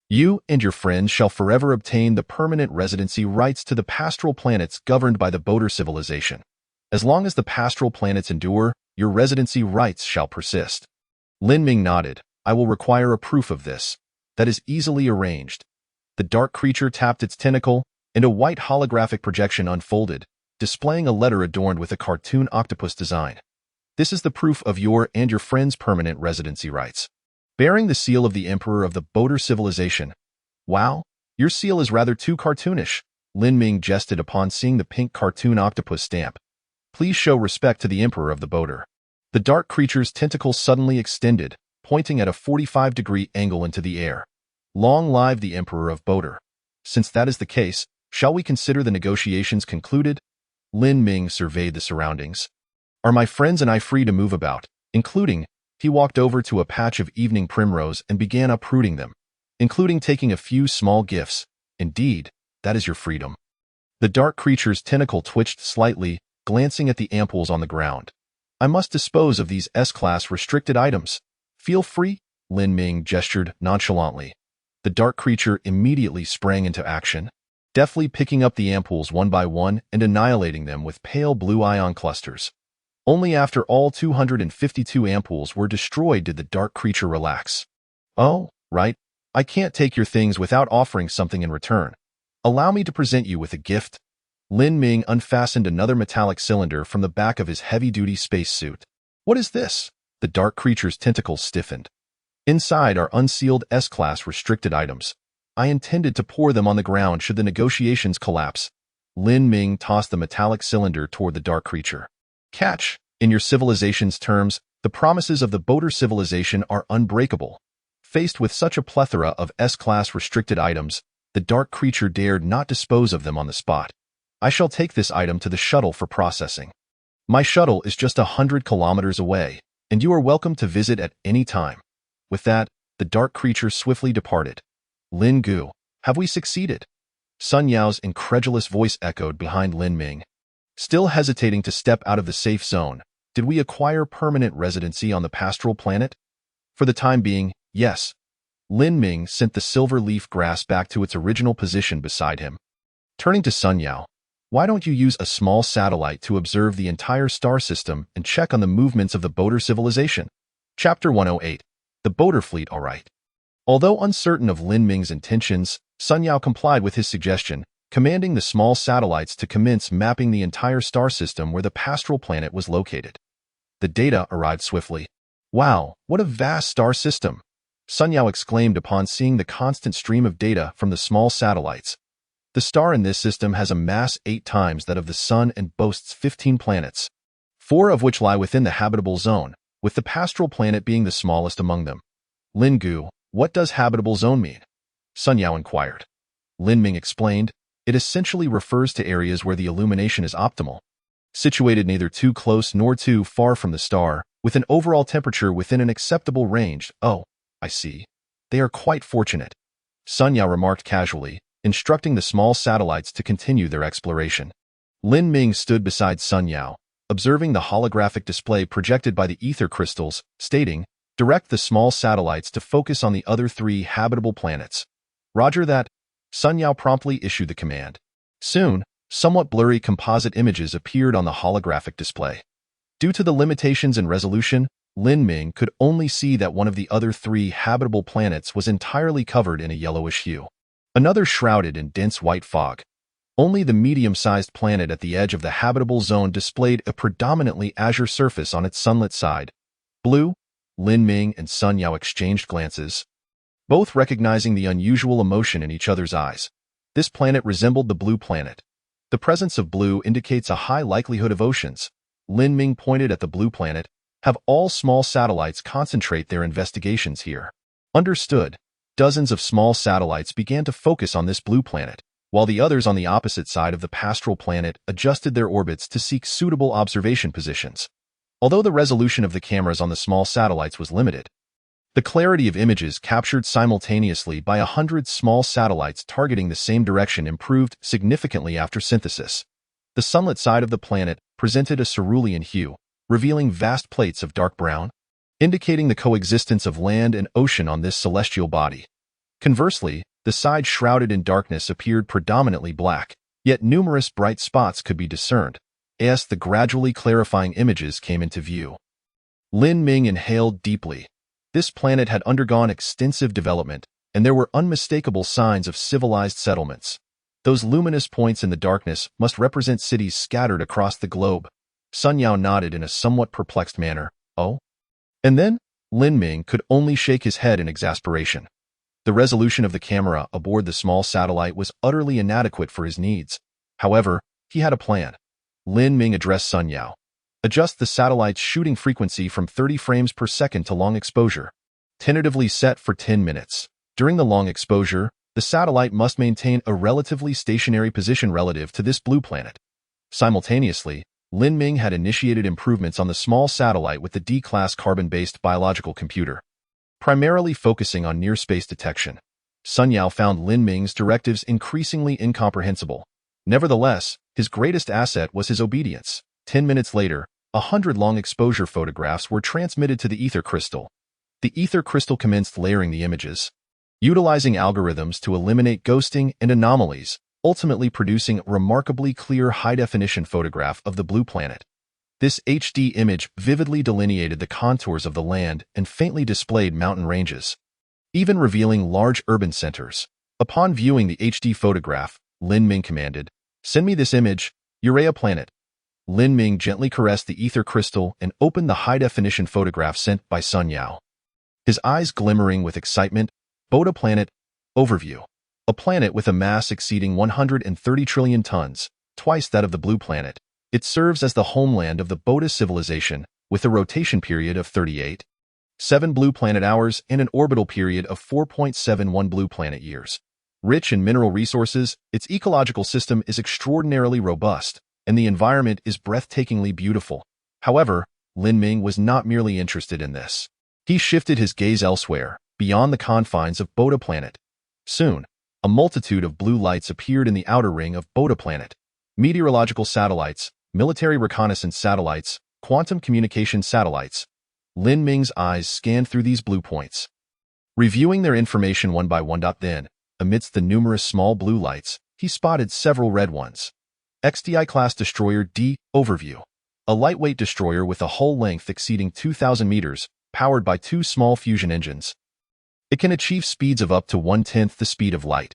"You and your friends shall forever obtain the permanent residency rights to the pastoral planets governed by the Boater civilization. As long as the pastoral planets endure, your residency rights shall persist." Lin Ming nodded. "I will require a proof of this." "That is easily arranged." The dark creature tapped its tentacle, and a white holographic projection unfolded, displaying a letter adorned with a cartoon octopus design. "This is the proof of your and your friend's permanent residency rights. Bearing the seal of the Emperor of the Boater civilization." "Wow, your seal is rather too cartoonish," Lin Ming jested upon seeing the pink cartoon octopus stamp. "Please show respect to the Emperor of the Boater." The dark creature's tentacles suddenly extended, pointing at a 45-degree angle into the air. "Long live the Emperor of Boater. Since that is the case, shall we consider the negotiations concluded?" Lin Ming surveyed the surroundings. "Are my friends and I free to move about, including—" He walked over to a patch of evening primrose and began uprooting them, including taking a few small gifts. "Indeed, that is your freedom." The dark creature's tentacle twitched slightly, glancing at the ampoules on the ground. "I must dispose of these S-class restricted items. Feel free," Lin Ming gestured nonchalantly. The dark creature immediately sprang into action, deftly picking up the ampoules one by one and annihilating them with pale blue ion clusters. Only after all 252 ampoules were destroyed did the dark creature relax. "Oh, right. I can't take your things without offering something in return. Allow me to present you with a gift." Lin Ming unfastened another metallic cylinder from the back of his heavy-duty spacesuit. "What is this?" The dark creature's tentacles stiffened. "Inside are unsealed S-class restricted items. I intended to pour them on the ground should the negotiations collapse." Lin Ming tossed the metallic cylinder toward the dark creature. "Catch. In your civilization's terms, the promises of the Boater civilization are unbreakable." Faced with such a plethora of S-class restricted items, the dark creature dared not dispose of them on the spot. "I shall take this item to the shuttle for processing. My shuttle is just 100 kilometers away, and you are welcome to visit at any time." With that, the dark creature swiftly departed. "Lin Gu, have we succeeded?" Sun Yao's incredulous voice echoed behind Lin Ming. Still hesitating to step out of the safe zone, "Did we acquire permanent residency on the pastoral planet?" "For the time being, yes." Lin Ming sent the silver leaf grass back to its original position beside him. Turning to Sun Yao, "Why don't you use a small satellite to observe the entire star system and check on the movements of the Boater civilization?" Chapter 108. The Boater Fleet All Right. Although uncertain of Lin Ming's intentions, Sun Yao complied with his suggestion, commanding the small satellites to commence mapping the entire star system where the pastoral planet was located. The data arrived swiftly. "Wow, what a vast star system!" Sun Yao exclaimed upon seeing the constant stream of data from the small satellites. "The star in this system has a mass 8 times that of the Sun and boasts 15 planets, 4 of which lie within the habitable zone, with the pastoral planet being the smallest among them." "Lin Gu, what does habitable zone mean?" Sun Yao inquired. Lin Ming explained, "It essentially refers to areas where the illumination is optimal, situated neither too close nor too far from the star, with an overall temperature within an acceptable range." "Oh, I see. They are quite fortunate," Sun Yao remarked casually, instructing the small satellites to continue their exploration. Lin Ming stood beside Sun Yao, observing the holographic display projected by the ether crystals, stating, "Direct the small satellites to focus on the other 3 habitable planets." "Roger that." Sun Yao promptly issued the command. Soon, somewhat blurry composite images appeared on the holographic display. Due to the limitations in resolution, Lin Ming could only see that one of the other 3 habitable planets was entirely covered in a yellowish hue, another shrouded in dense white fog. Only the medium-sized planet at the edge of the habitable zone displayed a predominantly azure surface on its sunlit side. "Blue?" Lin Ming and Sun Yao exchanged glances, both recognizing the unusual emotion in each other's eyes. This planet resembled the blue planet. The presence of blue indicates a high likelihood of oceans. Lin Ming pointed at the blue planet. "Have all small satellites concentrate their investigations here." "Understood." Dozens of small satellites began to focus on this blue planet, while the others on the opposite side of the pastoral planet adjusted their orbits to seek suitable observation positions. Although the resolution of the cameras on the small satellites was limited, the clarity of images captured simultaneously by 100 small satellites targeting the same direction improved significantly after synthesis. The sunlit side of the planet presented a cerulean hue, revealing vast plates of dark brown, indicating the coexistence of land and ocean on this celestial body. Conversely, the side shrouded in darkness appeared predominantly black, yet numerous bright spots could be discerned, as the gradually clarifying images came into view. Lin Ming inhaled deeply. This planet had undergone extensive development, and there were unmistakable signs of civilized settlements. Those luminous points in the darkness must represent cities scattered across the globe. Sun Yao nodded in a somewhat perplexed manner. Oh? And then, Lin Ming could only shake his head in exasperation. The resolution of the camera aboard the small satellite was utterly inadequate for his needs. However, he had a plan. Lin Ming addressed Sun Yao. Adjust the satellite's shooting frequency from 30 frames per second to long exposure. Tentatively set for 10 minutes. During the long exposure, the satellite must maintain a relatively stationary position relative to this blue planet. Simultaneously, Lin Ming had initiated improvements on the small satellite with the D-class carbon-based biological computer, primarily focusing on near-space detection. Sun Yao found Lin Ming's directives increasingly incomprehensible. Nevertheless, his greatest asset was his obedience. 10 minutes later, 100 long-exposure photographs were transmitted to the ether crystal. The ether crystal commenced layering the images, utilizing algorithms to eliminate ghosting and anomalies, ultimately producing a remarkably clear high-definition photograph of the blue planet. This HD image vividly delineated the contours of the land and faintly displayed mountain ranges, even revealing large urban centers. Upon viewing the HD photograph, Lin Ming commanded, "Send me this image, Urea planet." Lin Ming gently caressed the ether crystal and opened the high-definition photograph sent by Sun Yao. His eyes glimmering with excitement. Boda planet. Overview. A planet with a mass exceeding 130 trillion tons, twice that of the blue planet. It serves as the homeland of the Boda civilization, with a rotation period of 38.7 blue planet hours and an orbital period of 4.71 blue planet years. Rich in mineral resources, its ecological system is extraordinarily robust, and the environment is breathtakingly beautiful. However, Lin Ming was not merely interested in this. He shifted his gaze elsewhere, beyond the confines of Boda planet. Soon, a multitude of blue lights appeared in the outer ring of Boda planet. Meteorological satellites, military reconnaissance satellites, quantum communication satellites. Lin Ming's eyes scanned through these blue points, reviewing their information one by one. Then, amidst the numerous small blue lights, he spotted several red ones. XDI-class destroyer D. Overview. A lightweight destroyer with a hull length exceeding 2,000 meters, powered by 2 small fusion engines. It can achieve speeds of up to 1/10 the speed of light.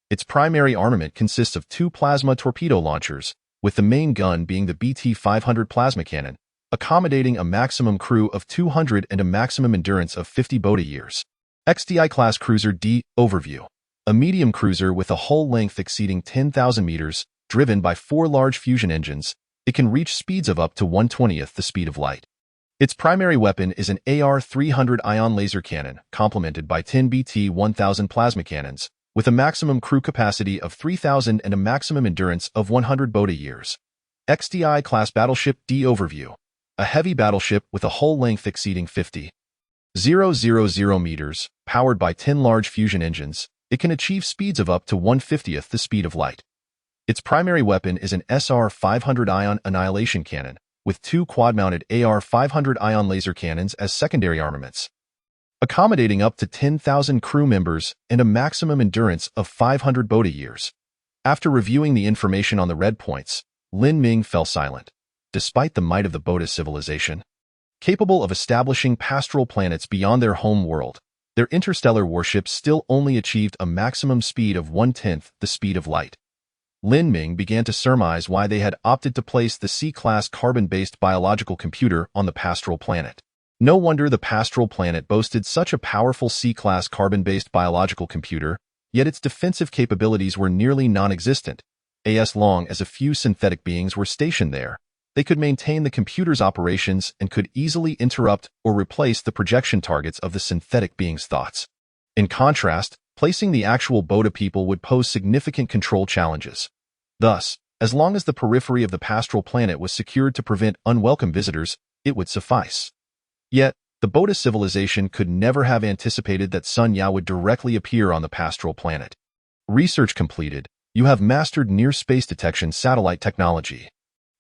Its primary armament consists of 2 plasma torpedo launchers, with the main gun being the BT-500 plasma cannon, accommodating a maximum crew of 200 and a maximum endurance of 50 Boda years. XDI-class cruiser D. Overview. A medium cruiser with a hull length exceeding 10,000 meters, driven by 4 large fusion engines. It can reach speeds of up to 1/20th the speed of light. Its primary weapon is an AR-300 ion laser cannon, complemented by 10 BT-1000 plasma cannons, with a maximum crew capacity of 3,000 and a maximum endurance of 100 Boda years. XDI-class battleship D. Overview. A heavy battleship with a hull length exceeding 50,000 meters, powered by 10 large fusion engines. It can achieve speeds of up to 1/50th the speed of light. Its primary weapon is an SR-500 ion annihilation cannon, with 2 quad-mounted AR-500 ion laser cannons as secondary armaments, accommodating up to 10,000 crew members and a maximum endurance of 500 Boda years. After reviewing the information on the red points, Lin Ming fell silent. Despite the might of the Boda civilization, capable of establishing pastoral planets beyond their home world, their interstellar warships still only achieved a maximum speed of 1/10 the speed of light. Lin Ming began to surmise why they had opted to place the C-class carbon-based biological computer on the pastoral planet. No wonder the pastoral planet boasted such a powerful C-class carbon-based biological computer, yet its defensive capabilities were nearly non-existent. As long as a few synthetic beings were stationed there, they could maintain the computer's operations and could easily interrupt or replace the projection targets of the synthetic beings' thoughts. In contrast, placing the actual Boda people would pose significant control challenges. Thus, as long as the periphery of the pastoral planet was secured to prevent unwelcome visitors, it would suffice. Yet, the Boda civilization could never have anticipated that Sun Yao would directly appear on the pastoral planet. Research completed. You have mastered near-space detection satellite technology.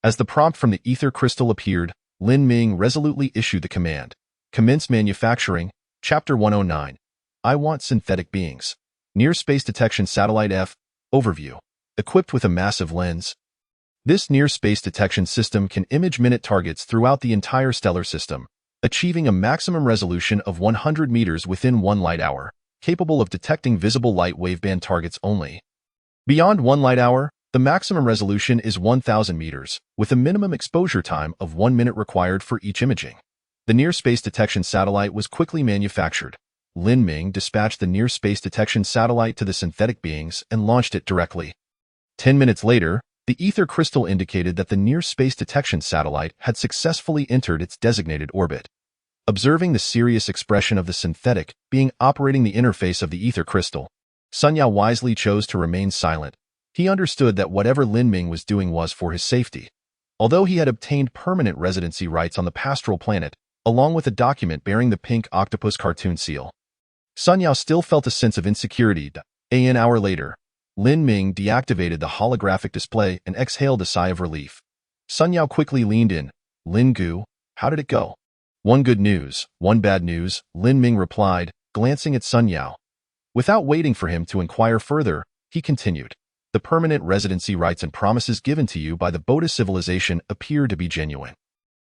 As the prompt from the ether crystal appeared, Lin Ming resolutely issued the command. Commence manufacturing. Chapter 109. I want synthetic beings. Near Space Detection Satellite F. Overview. Equipped with a massive lens. This near-space detection system can image minute targets throughout the entire stellar system, achieving a maximum resolution of 100 meters within 1 light hour, capable of detecting visible light waveband targets only. Beyond 1 light hour, the maximum resolution is 1,000 meters, with a minimum exposure time of 1 minute required for each imaging. The near-space detection satellite was quickly manufactured. Lin Ming dispatched the near-space detection satellite to the synthetic beings and launched it directly. 10 minutes later, the ether crystal indicated that the near-space detection satellite had successfully entered its designated orbit. Observing the serious expression of the synthetic being operating the interface of the ether crystal, Sun Yao wisely chose to remain silent. He understood that whatever Lin Ming was doing was for his safety. Although he had obtained permanent residency rights on the pastoral planet, along with a document bearing the pink octopus cartoon seal, Sun Yao still felt a sense of insecurity. An hour later, Lin Ming deactivated the holographic display and exhaled a sigh of relief. Sun Yao quickly leaned in. Lin Gu, how did it go? One good news, one bad news, Lin Ming replied, glancing at Sun Yao. Without waiting for him to inquire further, he continued. The permanent residency rights and promises given to you by the Boda civilization appear to be genuine.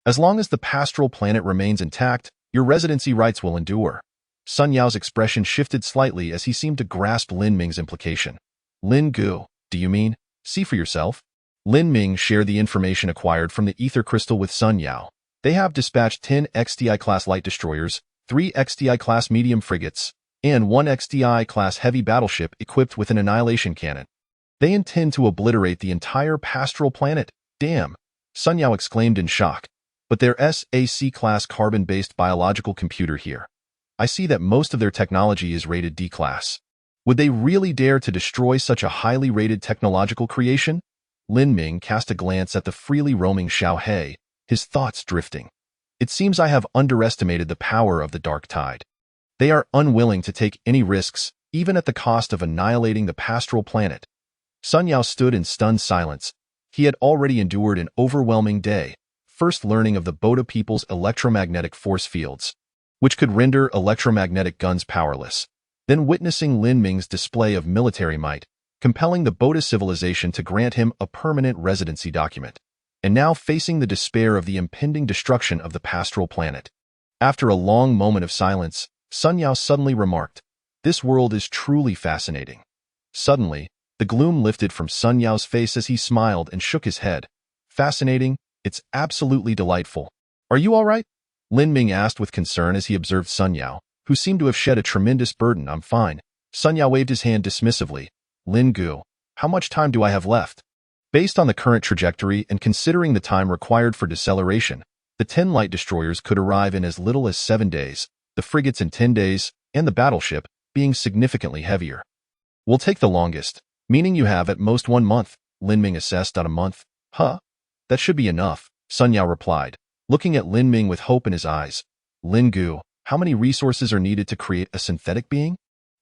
As long as the pastoral planet remains intact, your residency rights will endure. Sun Yao's expression shifted slightly as he seemed to grasp Lin Ming's implication. Lin Gu, do you mean? See for yourself? Lin Ming shared the information acquired from the ether crystal with Sun Yao. They have dispatched 10 XDI-class light destroyers, 3 XDI-class medium frigates, and 1 XDI-class heavy battleship equipped with an annihilation cannon. They intend to obliterate the entire pastoral planet. Damn, Sun Yao exclaimed in shock. But their SAC-class carbon-based biological computer here. I see that most of their technology is rated D-class. Would they really dare to destroy such a highly rated technological creation? Lin Ming cast a glance at the freely roaming Xiao He, his thoughts drifting. It seems I have underestimated the power of the dark tide. They are unwilling to take any risks, even at the cost of annihilating the pastoral planet. Sun Yao stood in stunned silence. He had already endured an overwhelming day, first learning of the Boda people's electromagnetic force fields, which could render electromagnetic guns powerless, then witnessing Lin Ming's display of military might, compelling the Boda civilization to grant him a permanent residency document, and now facing the despair of the impending destruction of the pastoral planet. After a long moment of silence, Sun Yao suddenly remarked, "This world is truly fascinating." Suddenly, the gloom lifted from Sun Yao's face as he smiled and shook his head. Fascinating? It's absolutely delightful. Are you all right? Lin Ming asked with concern as he observed Sun Yao, who seemed to have shed a tremendous burden. I'm fine. Sun Yao waved his hand dismissively. Lin Gu, how much time do I have left? Based on the current trajectory and considering the time required for deceleration, the 10 light destroyers could arrive in as little as 7 days, the frigates in 10 days, and the battleship, being significantly heavier, will take the longest, meaning you have at most 1 month, Lin Ming assessed. On a month? Huh? That should be enough, Sun Yao replied, looking at Lin Ming with hope in his eyes. Lin Gu, how many resources are needed to create a synthetic being?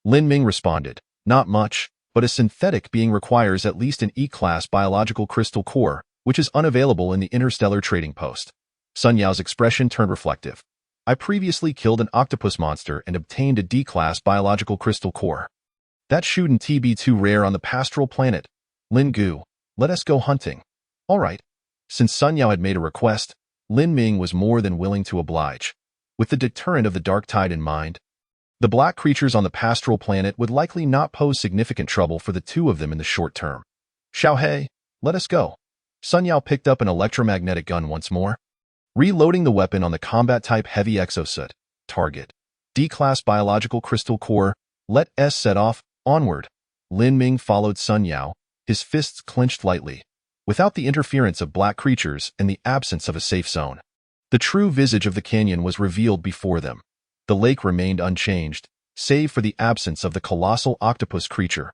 Lin Ming responded, not much, but a synthetic being requires at least an E-class biological crystal core, which is unavailable in the Interstellar trading post. Sun Yao's expression turned reflective. I previously killed an octopus monster and obtained a D-class biological crystal core. That shouldn't be too rare on the pastoral planet. Lin Gu, let us go hunting. All right. Since Sun Yao had made a request, Lin Ming was more than willing to oblige. With the deterrent of the dark tide in mind, the black creatures on the pastoral planet would likely not pose significant trouble for the two of them in the short term. Xiao He, let us go. Sun Yao picked up an electromagnetic gun once more, reloading the weapon on the combat-type heavy exosuit. Target. D-class biological crystal core. Let us set off. Onward. Lin Ming followed Sun Yao, his fists clenched lightly. Without the interference of black creatures and the absence of a safe zone, the true visage of the canyon was revealed before them. The lake remained unchanged, save for the absence of the colossal octopus creature.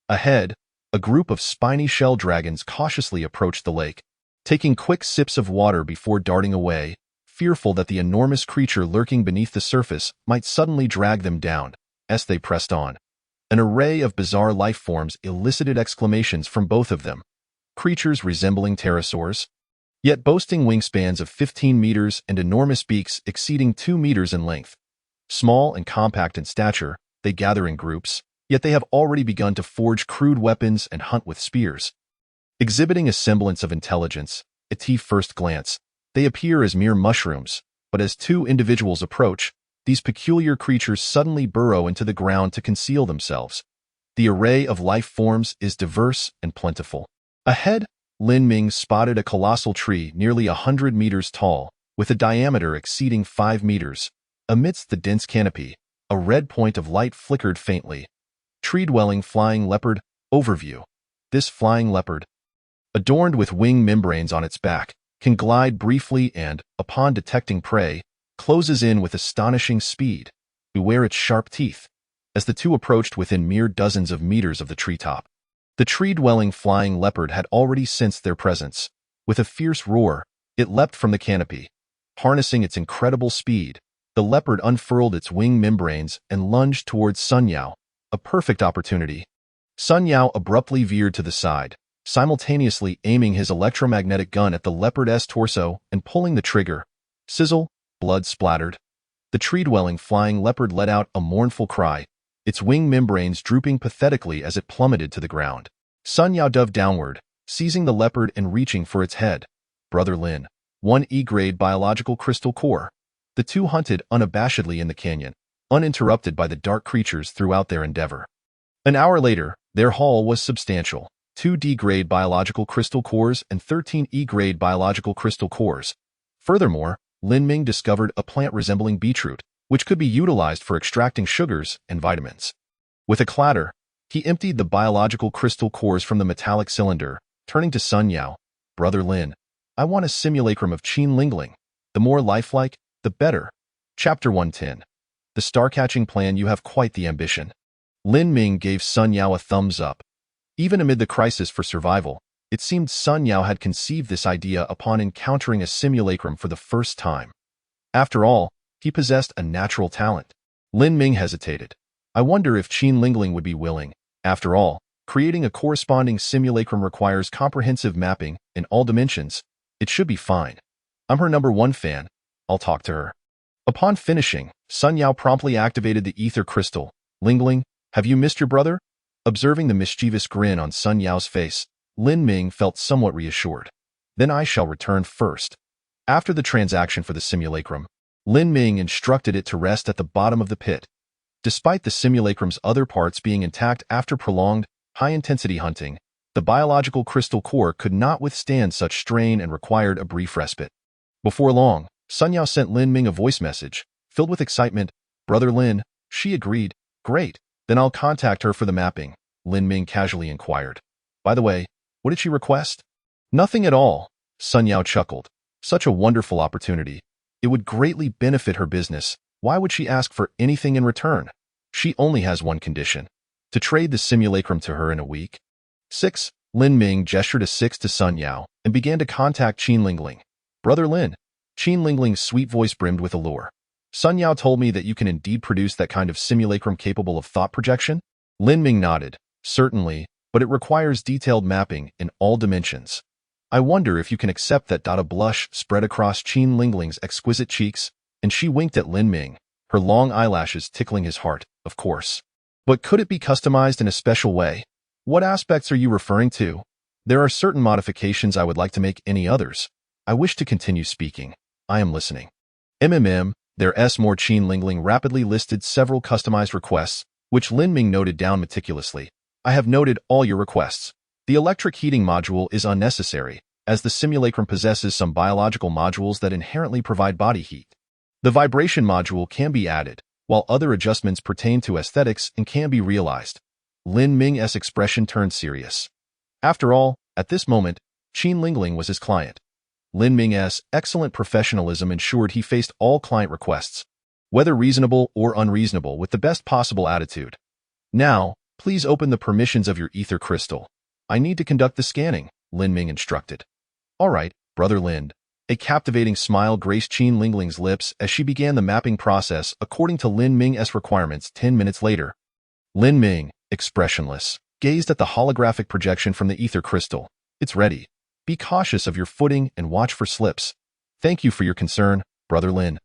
Ahead, a group of spiny shell dragons cautiously approached the lake, taking quick sips of water before darting away, fearful that the enormous creature lurking beneath the surface might suddenly drag them down. As they pressed on, an array of bizarre life forms elicited exclamations from both of them. Creatures resembling pterosaurs, yet boasting wingspans of 15 meters and enormous beaks exceeding 2 meters in length. Small and compact in stature, they gather in groups, yet they have already begun to forge crude weapons and hunt with spears. Exhibiting a semblance of intelligence, at first glance, they appear as mere mushrooms, but as two individuals approach, these peculiar creatures suddenly burrow into the ground to conceal themselves. The array of life forms is diverse and plentiful. Ahead, Lin Ming spotted a colossal tree nearly 100 meters tall, with a diameter exceeding 5 meters. Amidst the dense canopy, a red point of light flickered faintly. Tree-dwelling flying leopard. Overview. This flying leopard, adorned with wing membranes on its back, can glide briefly and, upon detecting prey, closes in with astonishing speed. Beware its sharp teeth. As the two approached within mere dozens of meters of the treetop, the tree-dwelling flying leopard had already sensed their presence. With a fierce roar, it leapt from the canopy. Harnessing its incredible speed, the leopard unfurled its wing membranes and lunged towards Sun Yao, a perfect opportunity. Sun Yao abruptly veered to the side, simultaneously aiming his electromagnetic gun at the leopard's torso and pulling the trigger. Sizzle, blood splattered. The tree-dwelling flying leopard let out a mournful cry, its wing membranes drooping pathetically as it plummeted to the ground. Sun Yao dove downward, seizing the leopard and reaching for its head. Brother Lin, 1 E-grade biological crystal core. The two hunted unabashedly in the canyon, uninterrupted by the dark creatures throughout their endeavor. An hour later, their haul was substantial. 2 D-grade biological crystal cores and 13 E-grade biological crystal cores. Furthermore, Lin Ming discovered a plant resembling beetroot, which could be utilized for extracting sugars and vitamins. With a clatter, he emptied the biological crystal cores from the metallic cylinder, turning to Sun Yao. Brother Lin, I want a simulacrum of Qin Lingling. The more lifelike, the better. Chapter 110. The star-catching plan. You have quite the ambition. Lin Ming gave Sun Yao a thumbs up. Even amid the crisis for survival, it seemed Sun Yao had conceived this idea upon encountering a simulacrum for the first time. After all, he possessed a natural talent. Lin Ming hesitated. I wonder if Qin Lingling would be willing. After all, creating a corresponding simulacrum requires comprehensive mapping in all dimensions. It should be fine. I'm her #1 fan. I'll talk to her. Upon finishing, Sun Yao promptly activated the ether crystal. Lingling, have you missed your brother? Observing the mischievous grin on Sun Yao's face, Lin Ming felt somewhat reassured. Then I shall return first. After the transaction for the simulacrum, Lin Ming instructed it to rest at the bottom of the pit. Despite the simulacrum's other parts being intact after prolonged, high-intensity hunting, the biological crystal core could not withstand such strain and required a brief respite. Before long, Sun Yao sent Lin Ming a voice message, filled with excitement. Brother Lin, she agreed. Great, then I'll contact her for the mapping, Lin Ming casually inquired. By the way, what did she request? Nothing at all, Sun Yao chuckled. Such a wonderful opportunity. It would greatly benefit her business. Why would she ask for anything in return? She only has one condition. To trade the simulacrum to her in a week. 6. Lin Ming gestured a 6 to Sun Yao and began to contact Qin Lingling. Brother Lin. Qin Lingling's sweet voice brimmed with allure. Sun Yao told me that you can indeed produce that kind of simulacrum capable of thought projection? Lin Ming nodded. Certainly, but it requires detailed mapping in all dimensions. I wonder if you can accept that. A blush spread across Qin Lingling's exquisite cheeks, and she winked at Lin Ming, her long eyelashes tickling his heart. Of course. But could it be customized in a special way? What aspects are you referring to? There are certain modifications I would like to make. Any others? I wish to continue speaking. I am listening. There's more. Qin Lingling rapidly listed several customized requests, which Lin Ming noted down meticulously. I have noted all your requests. The electric heating module is unnecessary, as the simulacrum possesses some biological modules that inherently provide body heat. The vibration module can be added, while other adjustments pertain to aesthetics and can be realized. Lin Ming's expression turned serious. After all, at this moment, Qin Lingling was his client. Lin Ming's excellent professionalism ensured he faced all client requests, whether reasonable or unreasonable, with the best possible attitude. Now, please open the permissions of your ether crystal. I need to conduct the scanning, Lin Ming instructed. All right, Brother Lin. A captivating smile graced Qin Lingling's lips as she began the mapping process according to Lin Ming's requirements. 10 minutes later, Lin Ming, expressionless, gazed at the holographic projection from the ether crystal. It's ready. Be cautious of your footing and watch for slips. Thank you for your concern, Brother Lin.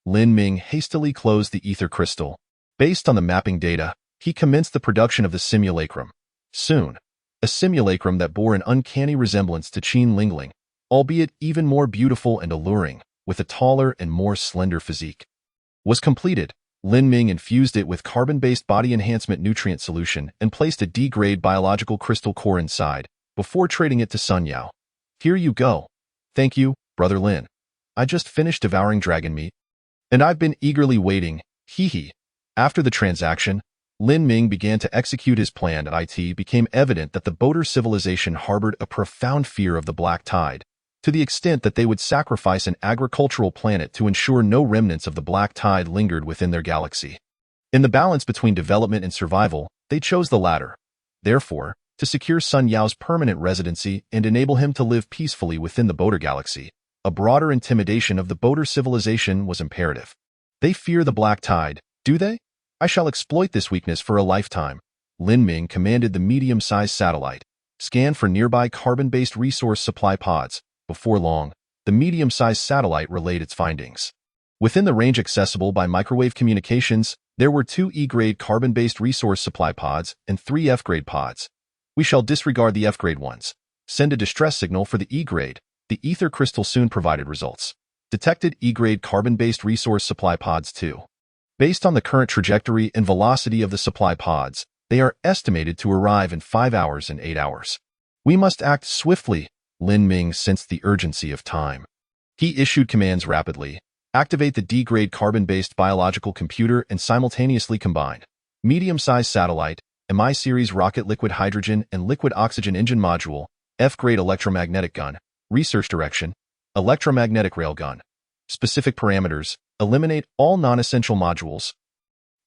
Lin Ming hastily closed the ether crystal. Based on the mapping data, he commenced the production of the simulacrum. Soon, a simulacrum that bore an uncanny resemblance to Qin Lingling, albeit even more beautiful and alluring, with a taller and more slender physique, was completed. Lin Ming infused it with carbon-based body enhancement nutrient solution and placed a D-grade biological crystal core inside, before trading it to Sun Yao. Here you go. Thank you, Brother Lin. I just finished devouring dragon meat, and I've been eagerly waiting, hee. After the transaction, Lin Ming began to execute his plan, and it became evident that the Boater civilization harbored a profound fear of the black tide, to the extent that they would sacrifice an agricultural planet to ensure no remnants of the black tide lingered within their galaxy. In the balance between development and survival, they chose the latter. Therefore, to secure Sun Yao's permanent residency and enable him to live peacefully within the Boater galaxy, a broader intimidation of the Boater civilization was imperative. They fear the black tide, do they? I shall exploit this weakness for a lifetime. Lin Ming commanded the medium-sized satellite. Scan for nearby carbon-based resource supply pods. Before long, the medium-sized satellite relayed its findings. Within the range accessible by microwave communications, there were 2 E-grade carbon-based resource supply pods and 3 F-grade pods. We shall disregard the F-grade ones. Send a distress signal for the E-grade. The ether crystal soon provided results. Detected E-grade carbon-based resource supply pods too. Based on the current trajectory and velocity of the supply pods, they are estimated to arrive in 5 hours and 8 hours. We must act swiftly. Lin Ming sensed the urgency of time. He issued commands rapidly. Activate the D-grade carbon-based biological computer and simultaneously combine medium-sized satellite, Mi-series rocket liquid hydrogen and liquid oxygen engine module, F-grade electromagnetic gun, research direction, electromagnetic railgun. Specific parameters: eliminate all non-essential modules.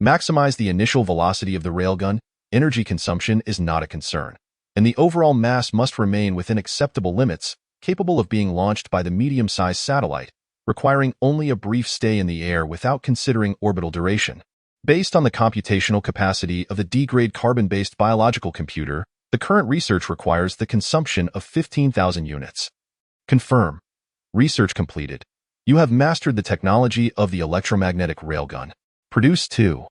Maximize the initial velocity of the railgun. Energy consumption is not a concern, and the overall mass must remain within acceptable limits, capable of being launched by the medium-sized satellite, requiring only a brief stay in the air without considering orbital duration. Based on the computational capacity of the D-grade carbon-based biological computer, the current research requires the consumption of 15,000 units. Confirm. Research completed. You have mastered the technology of the electromagnetic railgun. Produce 2.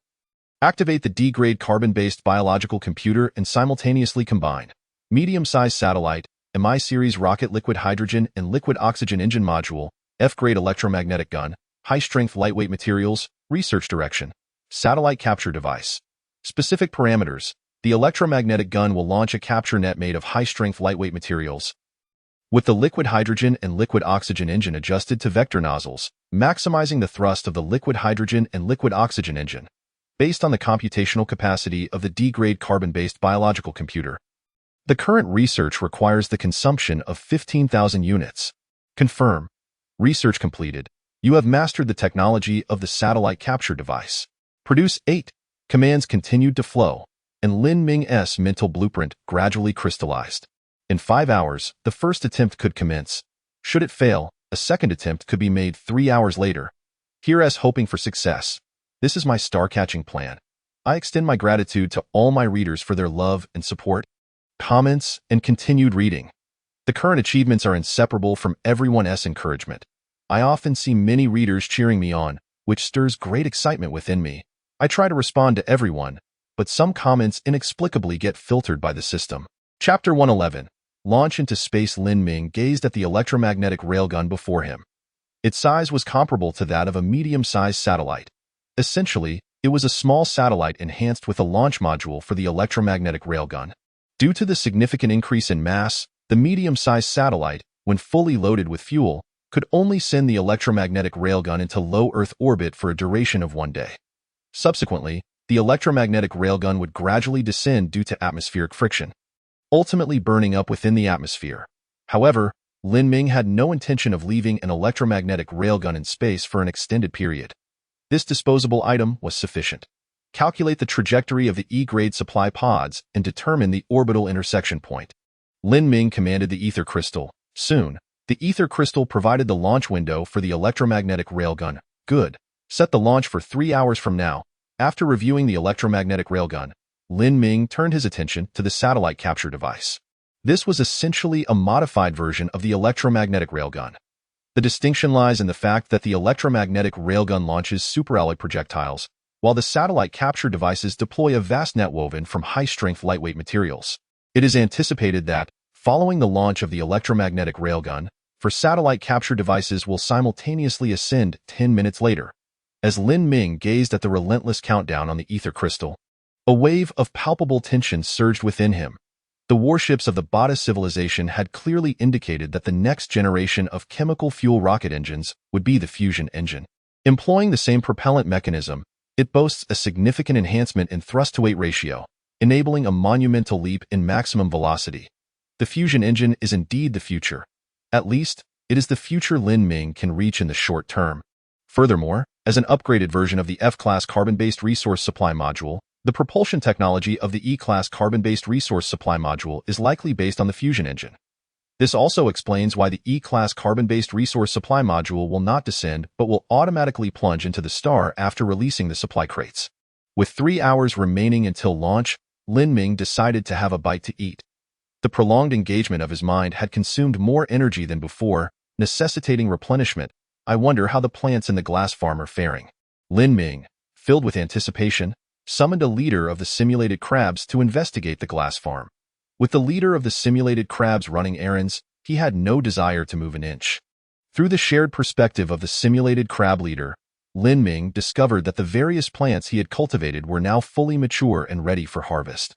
Activate the D-grade carbon-based biological computer and simultaneously combine medium-sized satellite, Mi-series rocket liquid hydrogen and liquid oxygen engine module, F-grade electromagnetic gun, high-strength lightweight materials, research direction, satellite capture device. Specific parameters: the electromagnetic gun will launch a capture net made of high-strength lightweight materials, with the liquid hydrogen and liquid oxygen engine adjusted to vector nozzles, maximizing the thrust of the liquid hydrogen and liquid oxygen engine. Based on the computational capacity of the D-grade carbon-based biological computer, the current research requires the consumption of 15,000 units. Confirm. Research completed. You have mastered the technology of the satellite capture device. Produce 8. Commands continued to flow, and Lin Ming's mental blueprint gradually crystallized. In 5 hours, the first attempt could commence. Should it fail, a second attempt could be made 3 hours later. Here's hoping for success. This is my star-catching plan. I extend my gratitude to all my readers for their love and support, comments, and continued reading. The current achievements are inseparable from everyone's encouragement. I often see many readers cheering me on, which stirs great excitement within me. I try to respond to everyone, but some comments inexplicably get filtered by the system. Chapter 111. Launch into space. Lin Ming gazed at the electromagnetic railgun before him. Its size was comparable to that of a medium-sized satellite. Essentially, it was a small satellite enhanced with a launch module for the electromagnetic railgun. Due to the significant increase in mass, the medium-sized satellite, when fully loaded with fuel, could only send the electromagnetic railgun into low Earth orbit for a duration of 1 day. Subsequently, the electromagnetic railgun would gradually descend due to atmospheric friction, ultimately burning up within the atmosphere. However, Lin Ming had no intention of leaving an electromagnetic railgun in space for an extended period. This disposable item was sufficient. Calculate the trajectory of the E-grade supply pods and determine the orbital intersection point. Lin Ming commanded the ether crystal. Soon, the ether crystal provided the launch window for the electromagnetic railgun. Good. Set the launch for 3 hours from now. After reviewing the electromagnetic railgun, Lin Ming turned his attention to the satellite capture device. This was essentially a modified version of the electromagnetic railgun. The distinction lies in the fact that the electromagnetic railgun launches superalloy projectiles, while the satellite capture devices deploy a vast net woven from high-strength lightweight materials. It is anticipated that, following the launch of the electromagnetic railgun, for satellite capture devices will simultaneously ascend 10 minutes later. As Lin Ming gazed at the relentless countdown on the ether crystal, a wave of palpable tension surged within him. The warships of the Bada civilization had clearly indicated that the next generation of chemical fuel rocket engines would be the fusion engine. Employing the same propellant mechanism, it boasts a significant enhancement in thrust-to-weight ratio, enabling a monumental leap in maximum velocity. The fusion engine is indeed the future. At least, it is the future Lin Ming can reach in the short term. Furthermore, as an upgraded version of the F-class carbon-based resource supply module, the propulsion technology of the E-class carbon-based resource supply module is likely based on the fusion engine. This also explains why the E-class carbon-based resource supply module will not descend but will automatically plunge into the star after releasing the supply crates. With 3 hours remaining until launch, Lin Ming decided to have a bite to eat. The prolonged engagement of his mind had consumed more energy than before, necessitating replenishment. I wonder how the plants in the glass farm are faring. Lin Ming, filled with anticipation, summoned a leader of the simulated crabs to investigate the glass farm. With the leader of the simulated crabs running errands, he had no desire to move an inch. Through the shared perspective of the simulated crab leader, Lin Ming discovered that the various plants he had cultivated were now fully mature and ready for harvest.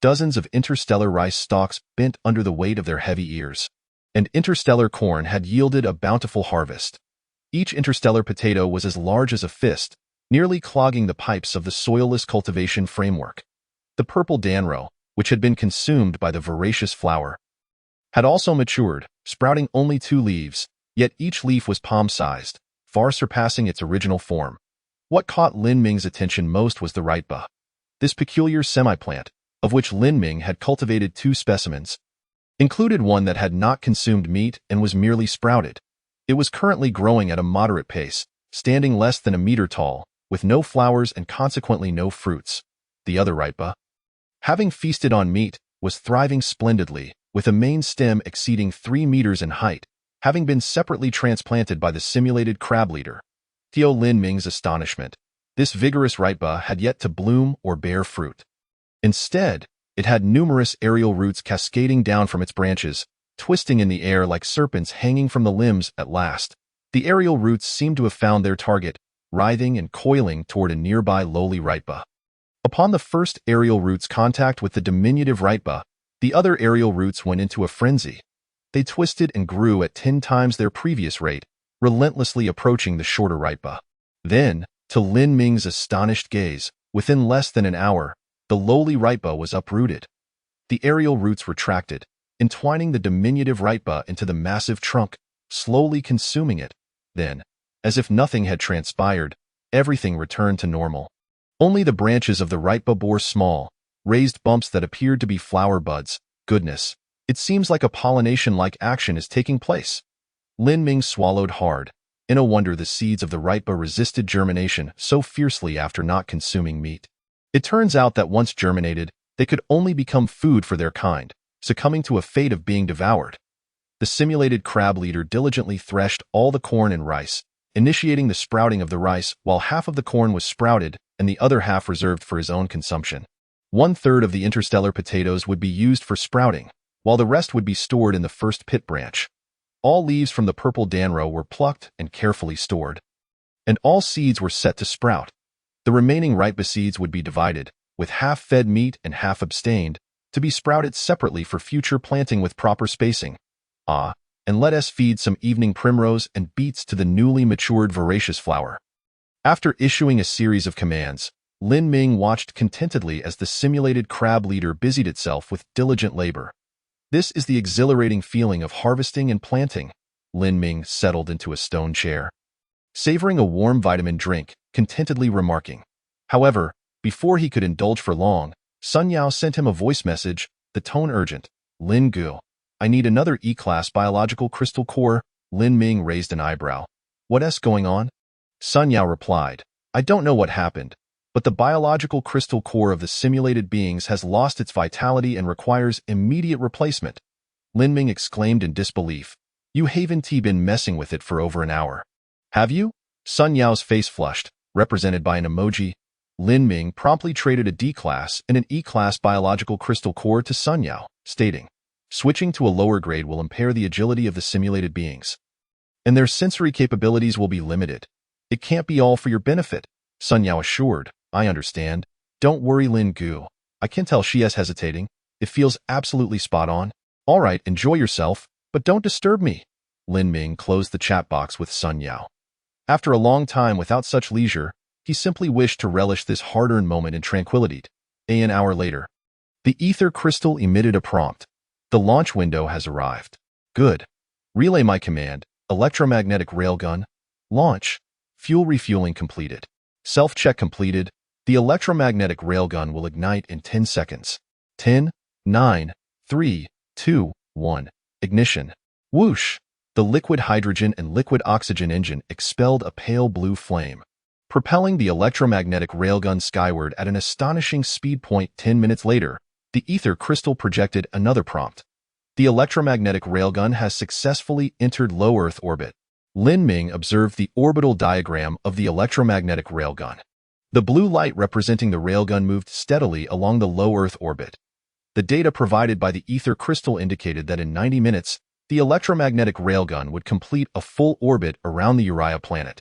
Dozens of interstellar rice stalks bent under the weight of their heavy ears, and interstellar corn had yielded a bountiful harvest. Each interstellar potato was as large as a fist, nearly clogging the pipes of the soilless cultivation framework. The purple danro, which had been consumed by the voracious flower, had also matured, sprouting only 2 leaves, yet each leaf was palm-sized, far surpassing its original form. What caught Lin Ming's attention most was the rightba. This peculiar semi-plant, of which Lin Ming had cultivated 2 specimens, included one that had not consumed meat and was merely sprouted. It was currently growing at a moderate pace, standing less than a meter tall, with no flowers and consequently no fruits. The other rightba, having feasted on meat, was thriving splendidly, with a main stem exceeding 3 meters in height, having been separately transplanted by the simulated crab leader. To Lin Ming's astonishment, this vigorous rightba had yet to bloom or bear fruit. Instead, it had numerous aerial roots cascading down from its branches, twisting in the air like serpents hanging from the limbs. At last, the aerial roots seemed to have found their target, writhing and coiling toward a nearby lowly rightba. Upon the first aerial root's contact with the diminutive rightba, the other aerial roots went into a frenzy. They twisted and grew at 10 times their previous rate, relentlessly approaching the shorter rightba. Then, to Lin Ming's astonished gaze, within less than an hour, the lowly rightba was uprooted. The aerial roots retracted, entwining the diminutive rightba into the massive trunk, slowly consuming it. Then, as if nothing had transpired, everything returned to normal. Only the branches of the rightba bore small, raised bumps that appeared to be flower buds. Goodness, it seems like a pollination-like action is taking place. Lin Ming swallowed hard. No wonder the seeds of the rightba resisted germination so fiercely after not consuming meat. It turns out that once germinated, they could only become food for their kind, succumbing to a fate of being devoured. The simulated crab leader diligently threshed all the corn and rice, initiating the sprouting of the rice while half of the corn was sprouted and the other half reserved for his own consumption. 1/3 of the interstellar potatoes would be used for sprouting, while the rest would be stored in the first pit branch. All leaves from the purple danro were plucked and carefully stored, and all seeds were set to sprout. The remaining rightba seeds would be divided, with half fed meat and half abstained, to be sprouted separately for future planting with proper spacing. And let us feed some evening primrose and beets to the newly matured voracious flower. After issuing a series of commands, Lin Ming watched contentedly as the simulated crab leader busied itself with diligent labor. This is the exhilarating feeling of harvesting and planting. Lin Ming settled into a stone chair, savoring a warm vitamin drink, contentedly remarking. However, before he could indulge for long, Sun Yao sent him a voice message, the tone urgent. Lin Gu, I need another E-class biological crystal core. Lin Ming raised an eyebrow. What's going on? Sun Yao replied. I don't know what happened, but the biological crystal core of the simulated beings has lost its vitality and requires immediate replacement. Lin Ming exclaimed in disbelief. You haven't been messing with it for over an hour. Have you? Sun Yao's face flushed, represented by an emoji. Lin Ming promptly traded a D-class and an E-class biological crystal core to Sun Yao, stating, switching to a lower grade will impair the agility of the simulated beings, and their sensory capabilities will be limited. It can't be all for your benefit, Sun Yao assured. I understand. Don't worry, Lin Gu. I can tell she is hesitating. It feels absolutely spot on. All right, enjoy yourself, but don't disturb me. Lin Ming closed the chat box with Sun Yao. After a long time without such leisure, he simply wished to relish this hard-earned moment in tranquility. An hour later, the ether crystal emitted a prompt. The launch window has arrived. Good. Relay my command. Electromagnetic railgun. Launch. Fuel refueling completed. Self-check completed. The electromagnetic railgun will ignite in 10 seconds. 10, 9, 3, 2, 1. Ignition. Whoosh! The liquid hydrogen and liquid oxygen engine expelled a pale blue flame, propelling the electromagnetic railgun skyward at an astonishing speed. 10 minutes later, the ether crystal projected another prompt. The electromagnetic railgun has successfully entered low Earth orbit. Lin Ming observed the orbital diagram of the electromagnetic railgun. The blue light representing the railgun moved steadily along the low Earth orbit. The data provided by the ether crystal indicated that in 90 minutes, the electromagnetic railgun would complete a full orbit around the Uriah planet,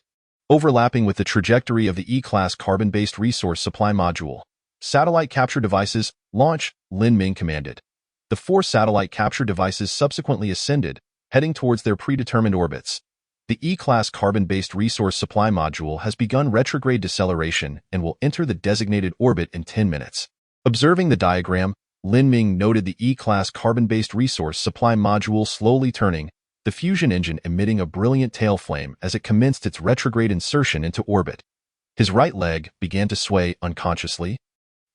overlapping with the trajectory of the E-class carbon-based resource supply module. Satellite capture devices, launch, Lin Ming commanded. The 4 satellite capture devices subsequently ascended, heading towards their predetermined orbits. The E-class carbon-based resource supply module has begun retrograde deceleration and will enter the designated orbit in 10 minutes. Observing the diagram, Lin Ming noted the E-class carbon-based resource supply module slowly turning, the fusion engine emitting a brilliant tail flame as it commenced its retrograde insertion into orbit. His right leg began to sway unconsciously,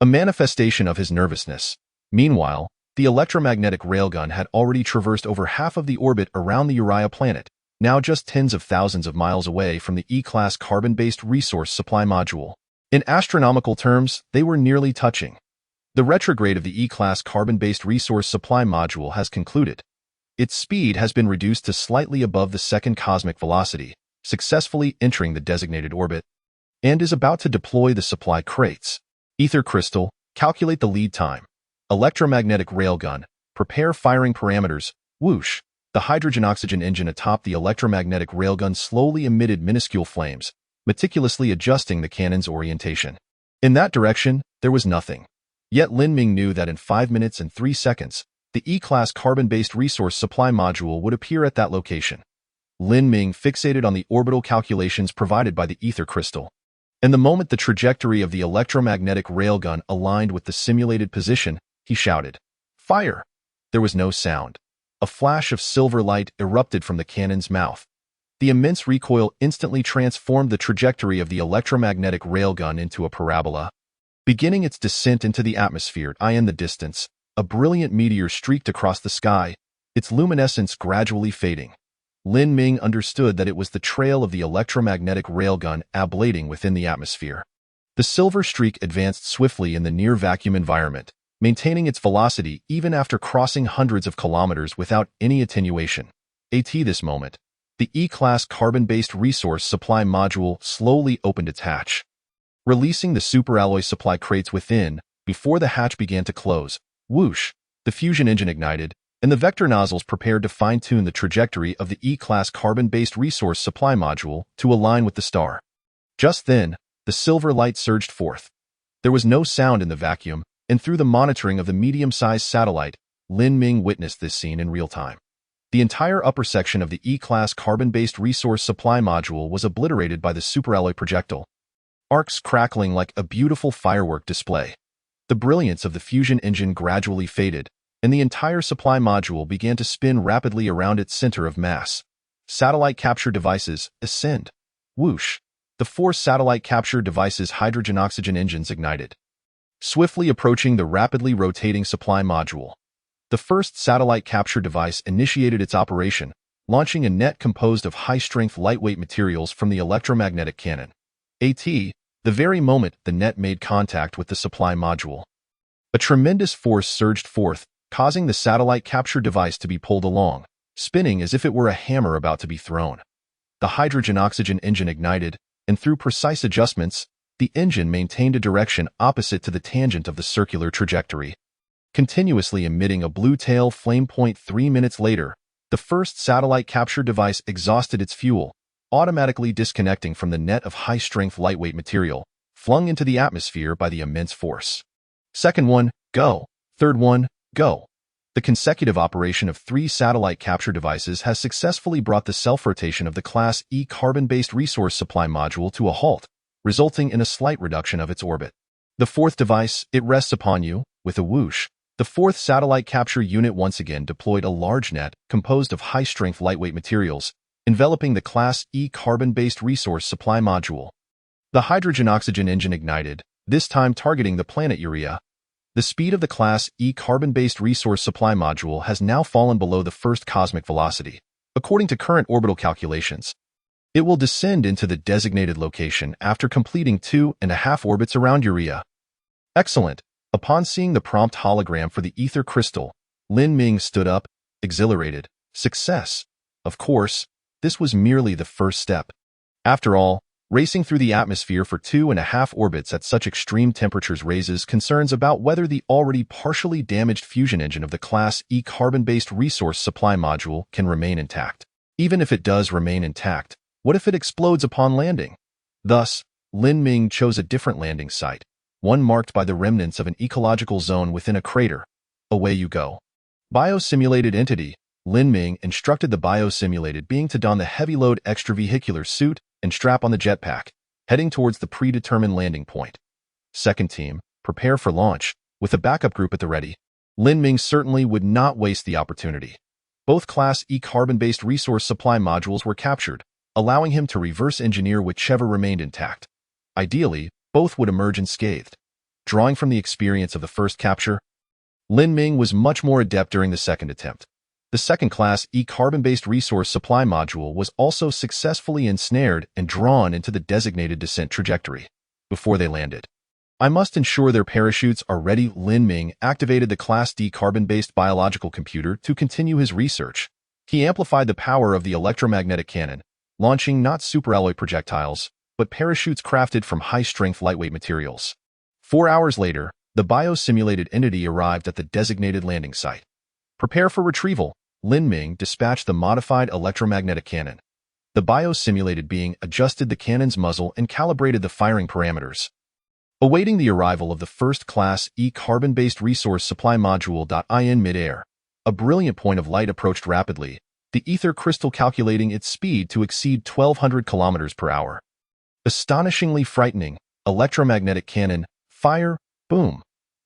a manifestation of his nervousness. Meanwhile, the electromagnetic railgun had already traversed over half of the orbit around the Uriah planet, now just tens of thousands of miles away from the E-class carbon-based resource supply module. In astronomical terms, they were nearly touching. The retrograde of the E-class carbon-based resource supply module has concluded. Its speed has been reduced to slightly above the second cosmic velocity, successfully entering the designated orbit, and is about to deploy the supply crates. Ether crystal, calculate the lead time. Electromagnetic railgun, prepare firing parameters. Whoosh! The hydrogen-oxygen engine atop the electromagnetic railgun slowly emitted minuscule flames, meticulously adjusting the cannon's orientation. In that direction, there was nothing. Yet Lin Ming knew that in 5 minutes and 3 seconds, the E-class carbon-based resource supply module would appear at that location. Lin Ming fixated on the orbital calculations provided by the ether crystal. And the moment the trajectory of the electromagnetic railgun aligned with the simulated position, he shouted, "Fire!" There was no sound. A flash of silver light erupted from the cannon's mouth. The immense recoil instantly transformed the trajectory of the electromagnetic railgun into a parabola. Beginning its descent into the atmosphere, in the distance, a brilliant meteor streaked across the sky, its luminescence gradually fading. Lin Ming understood that it was the trail of the electromagnetic railgun ablating within the atmosphere. The silver streak advanced swiftly in the near-vacuum environment, maintaining its velocity even after crossing hundreds of kilometers without any attenuation. At this moment, the E-class carbon-based resource supply module slowly opened its hatch, releasing the superalloy supply crates within. Before the hatch began to close, whoosh, the fusion engine ignited, and the vector nozzles prepared to fine-tune the trajectory of the E-class carbon-based resource supply module to align with the star. Just then, the silver light surged forth. There was no sound in the vacuum, and through the monitoring of the medium-sized satellite, Lin Ming witnessed this scene in real time. The entire upper section of the E-class carbon-based resource supply module was obliterated by the superalloy projectile, arcs crackling like a beautiful firework display. The brilliance of the fusion engine gradually faded, and the entire supply module began to spin rapidly around its center of mass. Satellite capture devices, ascend. Whoosh! The 4 satellite capture devices' hydrogen-oxygen engines ignited, swiftly approaching the rapidly rotating supply module. The first satellite capture device initiated its operation, launching a net composed of high-strength lightweight materials from the electromagnetic cannon. the very moment the net made contact with the supply module. A tremendous force surged forth, causing the satellite capture device to be pulled along, spinning as if it were a hammer about to be thrown. The hydrogen-oxygen engine ignited, and through precise adjustments, the engine maintained a direction opposite to the tangent of the circular trajectory, continuously emitting a blue tail flame. 3 minutes later, the first satellite capture device exhausted its fuel, automatically disconnecting from the net of high-strength lightweight material, flung into the atmosphere by the immense force. Second one, go. Third one, go. The consecutive operation of 3 satellite capture devices has successfully brought the self-rotation of the Class E carbon-based resource supply module to a halt, resulting in a slight reduction of its orbit. The fourth device, it rests upon you, with a whoosh. The fourth satellite capture unit once again deployed a large net composed of high-strength lightweight materials, enveloping the Class E carbon-based resource supply module. The hydrogen-oxygen engine ignited, this time targeting the planet Urea. The speed of the Class E carbon-based resource supply module has now fallen below the first cosmic velocity. According to current orbital calculations, it will descend into the designated location after completing 2.5 orbits around Urea. Excellent. Upon seeing the prompt hologram for the ether crystal, Lin Ming stood up, exhilarated. Success. Of course, this was merely the first step. After all, racing through the atmosphere for 2.5 orbits at such extreme temperatures raises concerns about whether the already partially damaged fusion engine of the Class E carbon-based resource supply module can remain intact. Even if it does remain intact, what if it explodes upon landing? Thus, Lin Ming chose a different landing site, one marked by the remnants of an ecological zone within a crater. Away you go. Biosimulated entity. Lin Ming instructed the biosimulated being to don the heavy-load extravehicular suit and strap on the jetpack, heading towards the predetermined landing point. Second team, prepare for launch, with a backup group at the ready. Lin Ming certainly would not waste the opportunity. Both Class E carbon-based resource supply modules were captured, allowing him to reverse engineer whichever remained intact. Ideally, both would emerge unscathed. Drawing from the experience of the first capture, Lin Ming was much more adept during the second attempt. The second Class E carbon-based resource supply module was also successfully ensnared and drawn into the designated descent trajectory. Before they landed, I must ensure their parachutes are ready. Lin Ming activated the Class D carbon-based biological computer to continue his research. He amplified the power of the electromagnetic cannon, launching not superalloy projectiles, but parachutes crafted from high-strength lightweight materials. 4 hours later, the biosimulated entity arrived at the designated landing site. Prepare for retrieval. Lin Ming dispatched the modified electromagnetic cannon. The biosimulated being adjusted the cannon's muzzle and calibrated the firing parameters. Awaiting the arrival of the first Class E carbon-based resource supply module. In midair, a brilliant point of light approached rapidly, the ether crystal calculating its speed to exceed 1,200 kilometers per hour. Astonishingly frightening, electromagnetic cannon, fire, boom.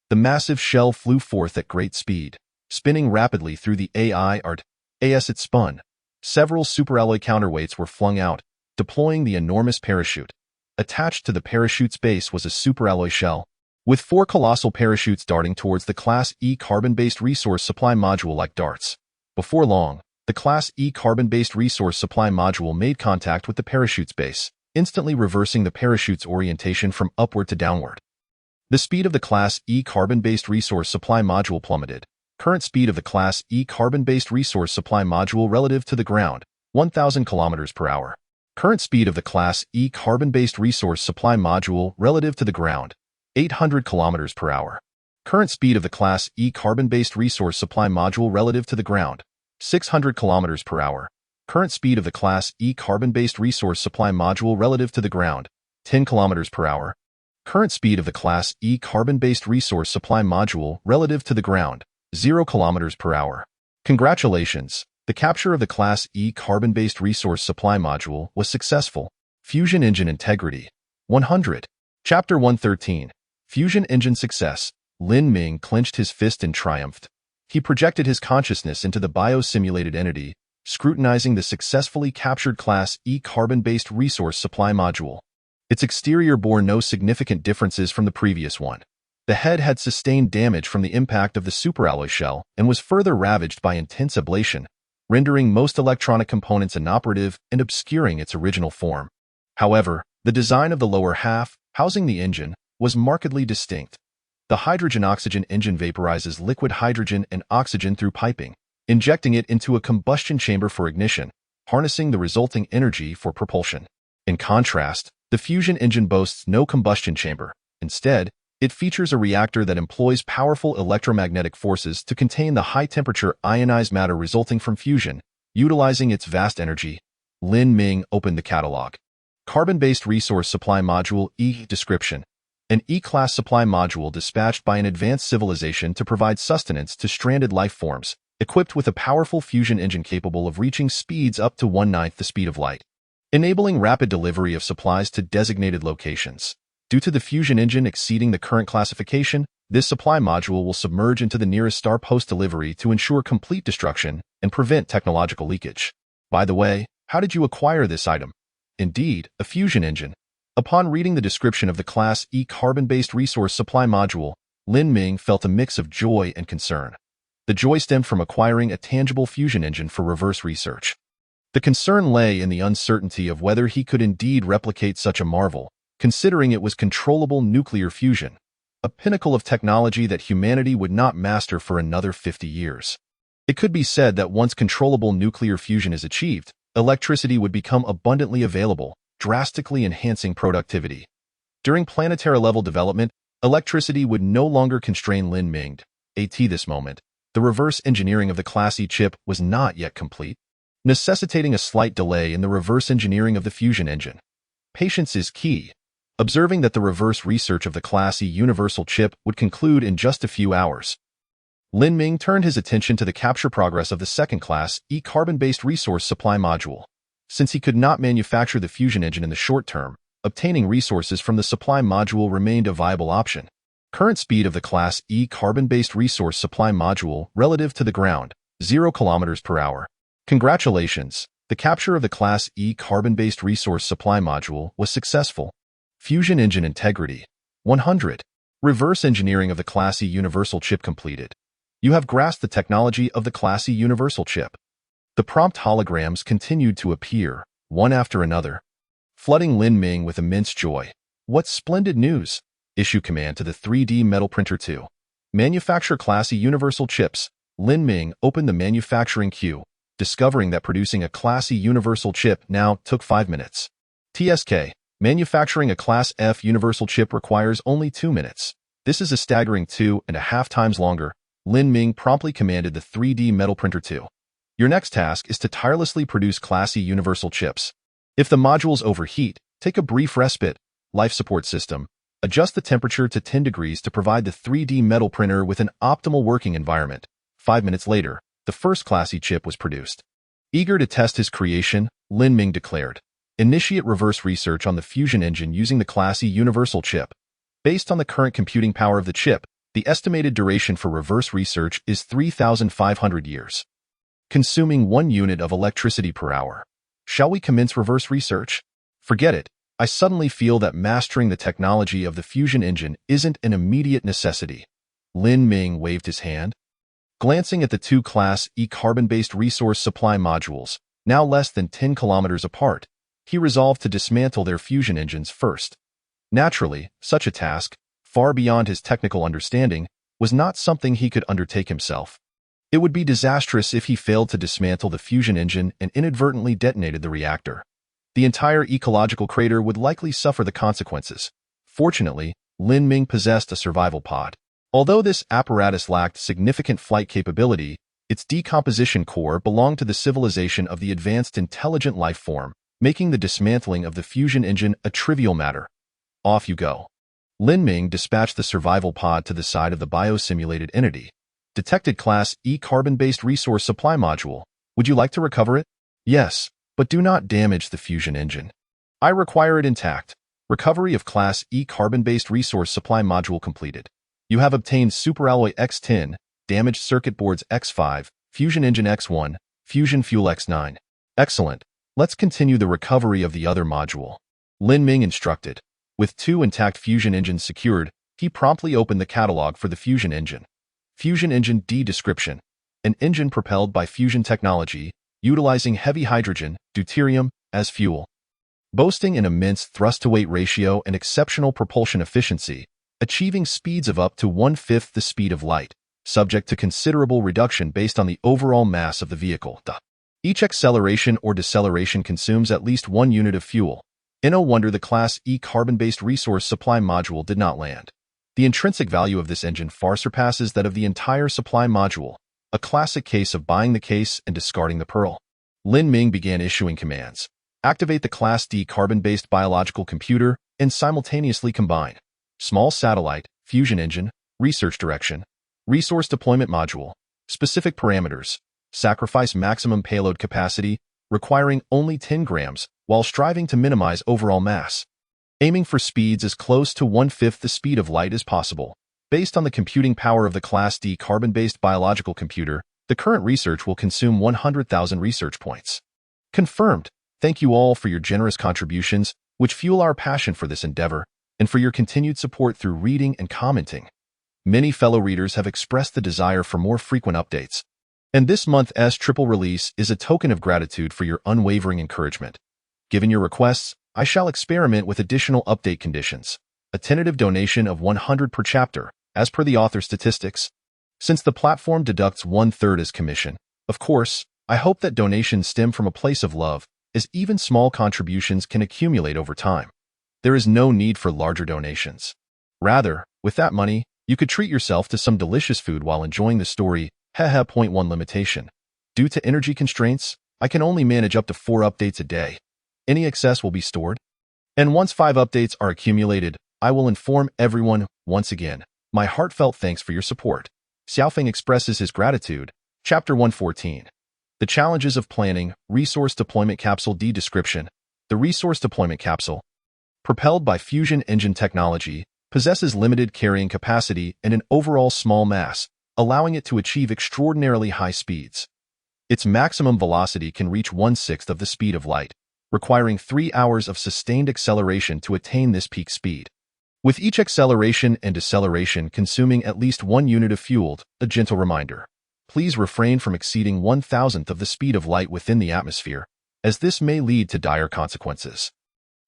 The massive shell flew forth at great speed, spinning rapidly through the AIRT. As it spun, several superalloy counterweights were flung out, deploying the enormous parachute. Attached to the parachute's base was a superalloy shell, with 4 colossal parachutes darting towards the Class E carbon-based resource supply module like darts. Before long, the Class E carbon-based resource supply module made contact with the parachute's base, instantly reversing the parachute's orientation from upward to downward. The speed of the Class E carbon-based resource supply module plummeted. Current speed of the Class E carbon-based resource supply module relative to the ground, 1,000 kilometers per hour. Current speed of the Class E carbon-based resource supply module relative to the ground, 800 kilometers per hour. Current speed of the Class E carbon-based resource supply module relative to the ground, 600 kilometers per hour. Current speed of the Class E carbon-based resource supply module relative to the ground, 10 kilometers per hour. Current speed of the Class E carbon-based resource supply module relative to the ground, 0 kilometers per hour. Congratulations! The capture of the Class E carbon-based resource supply module was successful. Fusion engine integrity, 100. Chapter 113. Fusion engine success. Lin Ming clenched his fist and triumphed. He projected his consciousness into the biosimulated entity, scrutinizing the successfully captured Class E carbon-based resource supply module. Its exterior bore no significant differences from the previous one. The head had sustained damage from the impact of the superalloy shell and was further ravaged by intense ablation, rendering most electronic components inoperative and obscuring its original form. However, the design of the lower half, housing the engine, was markedly distinct. The hydrogen-oxygen engine vaporizes liquid hydrogen and oxygen through piping, injecting it into a combustion chamber for ignition, harnessing the resulting energy for propulsion. In contrast, the fusion engine boasts no combustion chamber. Instead, it features a reactor that employs powerful electromagnetic forces to contain the high-temperature ionized matter resulting from fusion, utilizing its vast energy. Lin Ming opened the catalog. Carbon-based resource supply module E description. An E-class supply module dispatched by an advanced civilization to provide sustenance to stranded life forms, equipped with a powerful fusion engine capable of reaching speeds up to 1/9 the speed of light, enabling rapid delivery of supplies to designated locations. Due to the fusion engine exceeding the current classification, this supply module will submerge into the nearest star post-delivery to ensure complete destruction and prevent technological leakage. By the way, how did you acquire this item? Indeed, a fusion engine. Upon reading the description of the Class E carbon-based resource supply module, Lin Ming felt a mix of joy and concern. The joy stemmed from acquiring a tangible fusion engine for reverse research. The concern lay in the uncertainty of whether he could indeed replicate such a marvel, considering it was controllable nuclear fusion, a pinnacle of technology that humanity would not master for another 50 years. It could be said that once controllable nuclear fusion is achieved, electricity would become abundantly available, drastically enhancing productivity. During planetary-level development, electricity would no longer constrain Lin Ming. At this moment, the reverse engineering of the Class E chip was not yet complete, necessitating a slight delay in the reverse engineering of the fusion engine. Patience is key. Observing that the reverse research of the Class E universal chip would conclude in just a few hours, Lin Ming turned his attention to the capture progress of the second Class E carbon-based resource supply module. Since he could not manufacture the fusion engine in the short term, obtaining resources from the supply module remained a viable option. Current speed of the Class E carbon-based resource supply module relative to the ground, 0 km per hour. Congratulations! The capture of the Class E carbon-based resource supply module was successful. Fusion engine integrity, 100. Reverse engineering of the Class E universal chip completed. You have grasped the technology of the Class E universal chip. The prompt holograms continued to appear, one after another, flooding Lin Ming with immense joy. What splendid news! Issue command to the 3D metal printer 2. Manufacture Class E universal chips. Lin Ming opened the manufacturing queue, discovering that producing a Class E universal chip now took 5 minutes. TSK. Manufacturing a Class F universal chip requires only 2 minutes. This is a staggering 2.5 times longer. Lin Ming promptly commanded the 3D metal printer 2. Your next task is to tirelessly produce Class E universal chips. If the modules overheat, take a brief respite. Life support system. Adjust the temperature to 10 degrees to provide the 3D metal printer with an optimal working environment. 5 minutes later, the first Class E chip was produced. Eager to test his creation, Lin Ming declared, "Initiate reverse research on the fusion engine using the Class E universal chip. Based on the current computing power of the chip, the estimated duration for reverse research is 3,500 years, consuming 1 unit of electricity per hour. Shall we commence reverse research? Forget it. I suddenly feel that mastering the technology of the fusion engine isn't an immediate necessity." Lin Ming waved his hand. Glancing at the 2 Class E carbon-based resource supply modules, now less than 10 kilometers apart, he resolved to dismantle their fusion engines first. Naturally, such a task, far beyond his technical understanding, was not something he could undertake himself. It would be disastrous if he failed to dismantle the fusion engine and inadvertently detonated the reactor. The entire ecological crater would likely suffer the consequences. Fortunately, Lin Ming possessed a survival pod. Although this apparatus lacked significant flight capability, its decomposition core belonged to the civilization of the advanced intelligent life form, making the dismantling of the fusion engine a trivial matter. Off you go. Lin Ming dispatched the survival pod to the side of the biosimulated entity. Detected Class E carbon-based resource supply module. Would you like to recover it? Yes, but do not damage the fusion engine. I require it intact. Recovery of Class E carbon-based resource supply module completed. You have obtained superalloy X10, damaged circuit boards X5, fusion engine X1, fusion fuel X9. Excellent. Let's continue the recovery of the other module. Lin Ming instructed. With 2 intact fusion engines secured, he promptly opened the catalog for the fusion engine. Fusion engine D description. An engine propelled by fusion technology, utilizing heavy hydrogen, deuterium, as fuel. boasting an immense thrust-to-weight ratio and exceptional propulsion efficiency, achieving speeds of up to 1/5 the speed of light, subject to considerable reduction based on the overall mass of the vehicle. Each acceleration or deceleration consumes at least 1 unit of fuel. No wonder the Class E carbon-based resource supply module did not land. The intrinsic value of this engine far surpasses that of the entire supply module, a classic case of buying the case and discarding the pearl. Lin Ming began issuing commands. Activate the Class D carbon-based biological computer and simultaneously combine small satellite, fusion engine, research direction, resource deployment module, specific parameters, sacrifice maximum payload capacity, requiring only 10 grams, while striving to minimize overall mass. Aiming for speeds as close to 1/5 the speed of light as possible. Based on the computing power of the Class D carbon-based biological computer, the current research will consume 100,000 research points. Confirmed. Thank you all for your generous contributions, which fuel our passion for this endeavor, and for your continued support through reading and commenting. Many fellow readers have expressed the desire for more frequent updates, and this month's triple release is a token of gratitude for your unwavering encouragement. Given your requests, I shall experiment with additional update conditions. A tentative donation of 100 per chapter, as per the author's statistics. Since the platform deducts 1/3 as commission, of course, I hope that donations stem from a place of love, as even small contributions can accumulate over time. There is no need for larger donations. Rather, with that money, you could treat yourself to some delicious food while enjoying the story. Point 1 limitation. Due to energy constraints, I can only manage up to 4 updates a day. Any excess will be stored. And once 5 updates are accumulated, I will inform everyone. Once again, my heartfelt thanks for your support. Xiaofeng expresses his gratitude. Chapter 114. The Challenges of Planning, Resource Deployment Capsule D description. The Resource Deployment Capsule, propelled by fusion engine technology, possesses limited carrying capacity and an overall small mass, allowing it to achieve extraordinarily high speeds. Its maximum velocity can reach 1/6 of the speed of light, requiring 3 hours of sustained acceleration to attain this peak speed. With each acceleration and deceleration consuming at least 1 unit of fuel, a gentle reminder. Please refrain from exceeding 1/1000th of the speed of light within the atmosphere, as this may lead to dire consequences.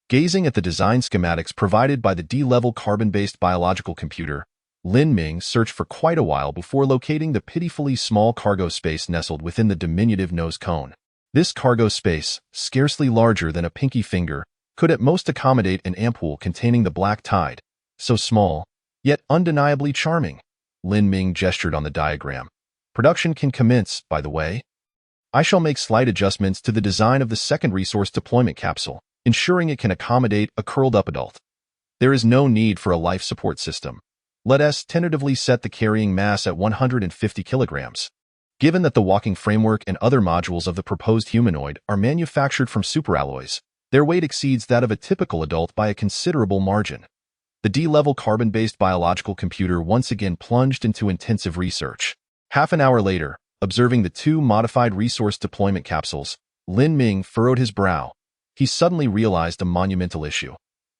Gazing at the design schematics provided by the D-level carbon-based biological computer, Lin Ming searched for quite a while before locating the pitifully small cargo space nestled within the diminutive nose cone. This cargo space, scarcely larger than a pinky finger, could at most accommodate an ampoule containing the black tide. So small, yet undeniably charming. Lin Ming gestured on the diagram. Production can commence, by the way. I shall make slight adjustments to the design of the second resource deployment capsule, ensuring it can accommodate a curled-up adult. There is no need for a life support system. Let us tentatively set the carrying mass at 150 kilograms. Given that the walking framework and other modules of the proposed humanoid are manufactured from superalloys, their weight exceeds that of a typical adult by a considerable margin. The D-level carbon-based biological computer once again plunged into intensive research. Half an hour later, observing the 2 modified resource deployment capsules, Lin Ming furrowed his brow. He suddenly realized a monumental issue.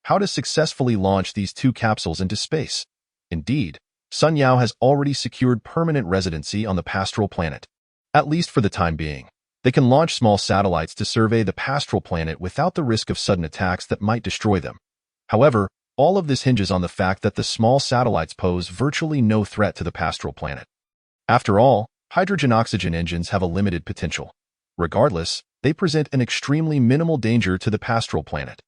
How to successfully launch these 2 capsules into space? Indeed, Sun Yao has already secured permanent residency on the pastoral planet. At least for the time being. They can launch small satellites to survey the pastoral planet without the risk of sudden attacks that might destroy them. However, all of this hinges on the fact that the small satellites pose virtually no threat to the pastoral planet. After all, hydrogen-oxygen engines have a limited potential. Regardless, they present an extremely minimal danger to the pastoral planet.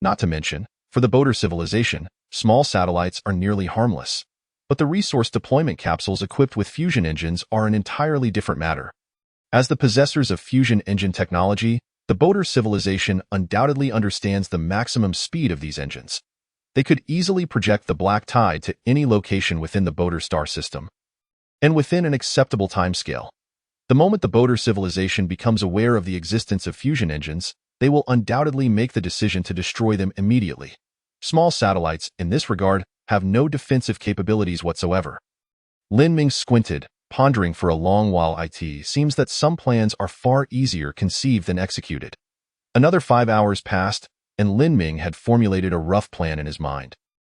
Not to mention, for the Boater civilization, small satellites are nearly harmless. But the resource deployment capsules equipped with fusion engines are an entirely different matter. As the possessors of fusion engine technology, the Boater civilization undoubtedly understands the maximum speed of these engines. They could easily project the black tide to any location within the Boater star system, and within an acceptable timescale. The moment the Boater civilization becomes aware of the existence of fusion engines, they will undoubtedly make the decision to destroy them immediately. Small satellites, in this regard, have no defensive capabilities whatsoever. Lin Ming squinted, pondering for a long while. It seems that some plans are far easier conceived than executed. Another 5 hours passed, and Lin Ming had formulated a rough plan in his mind.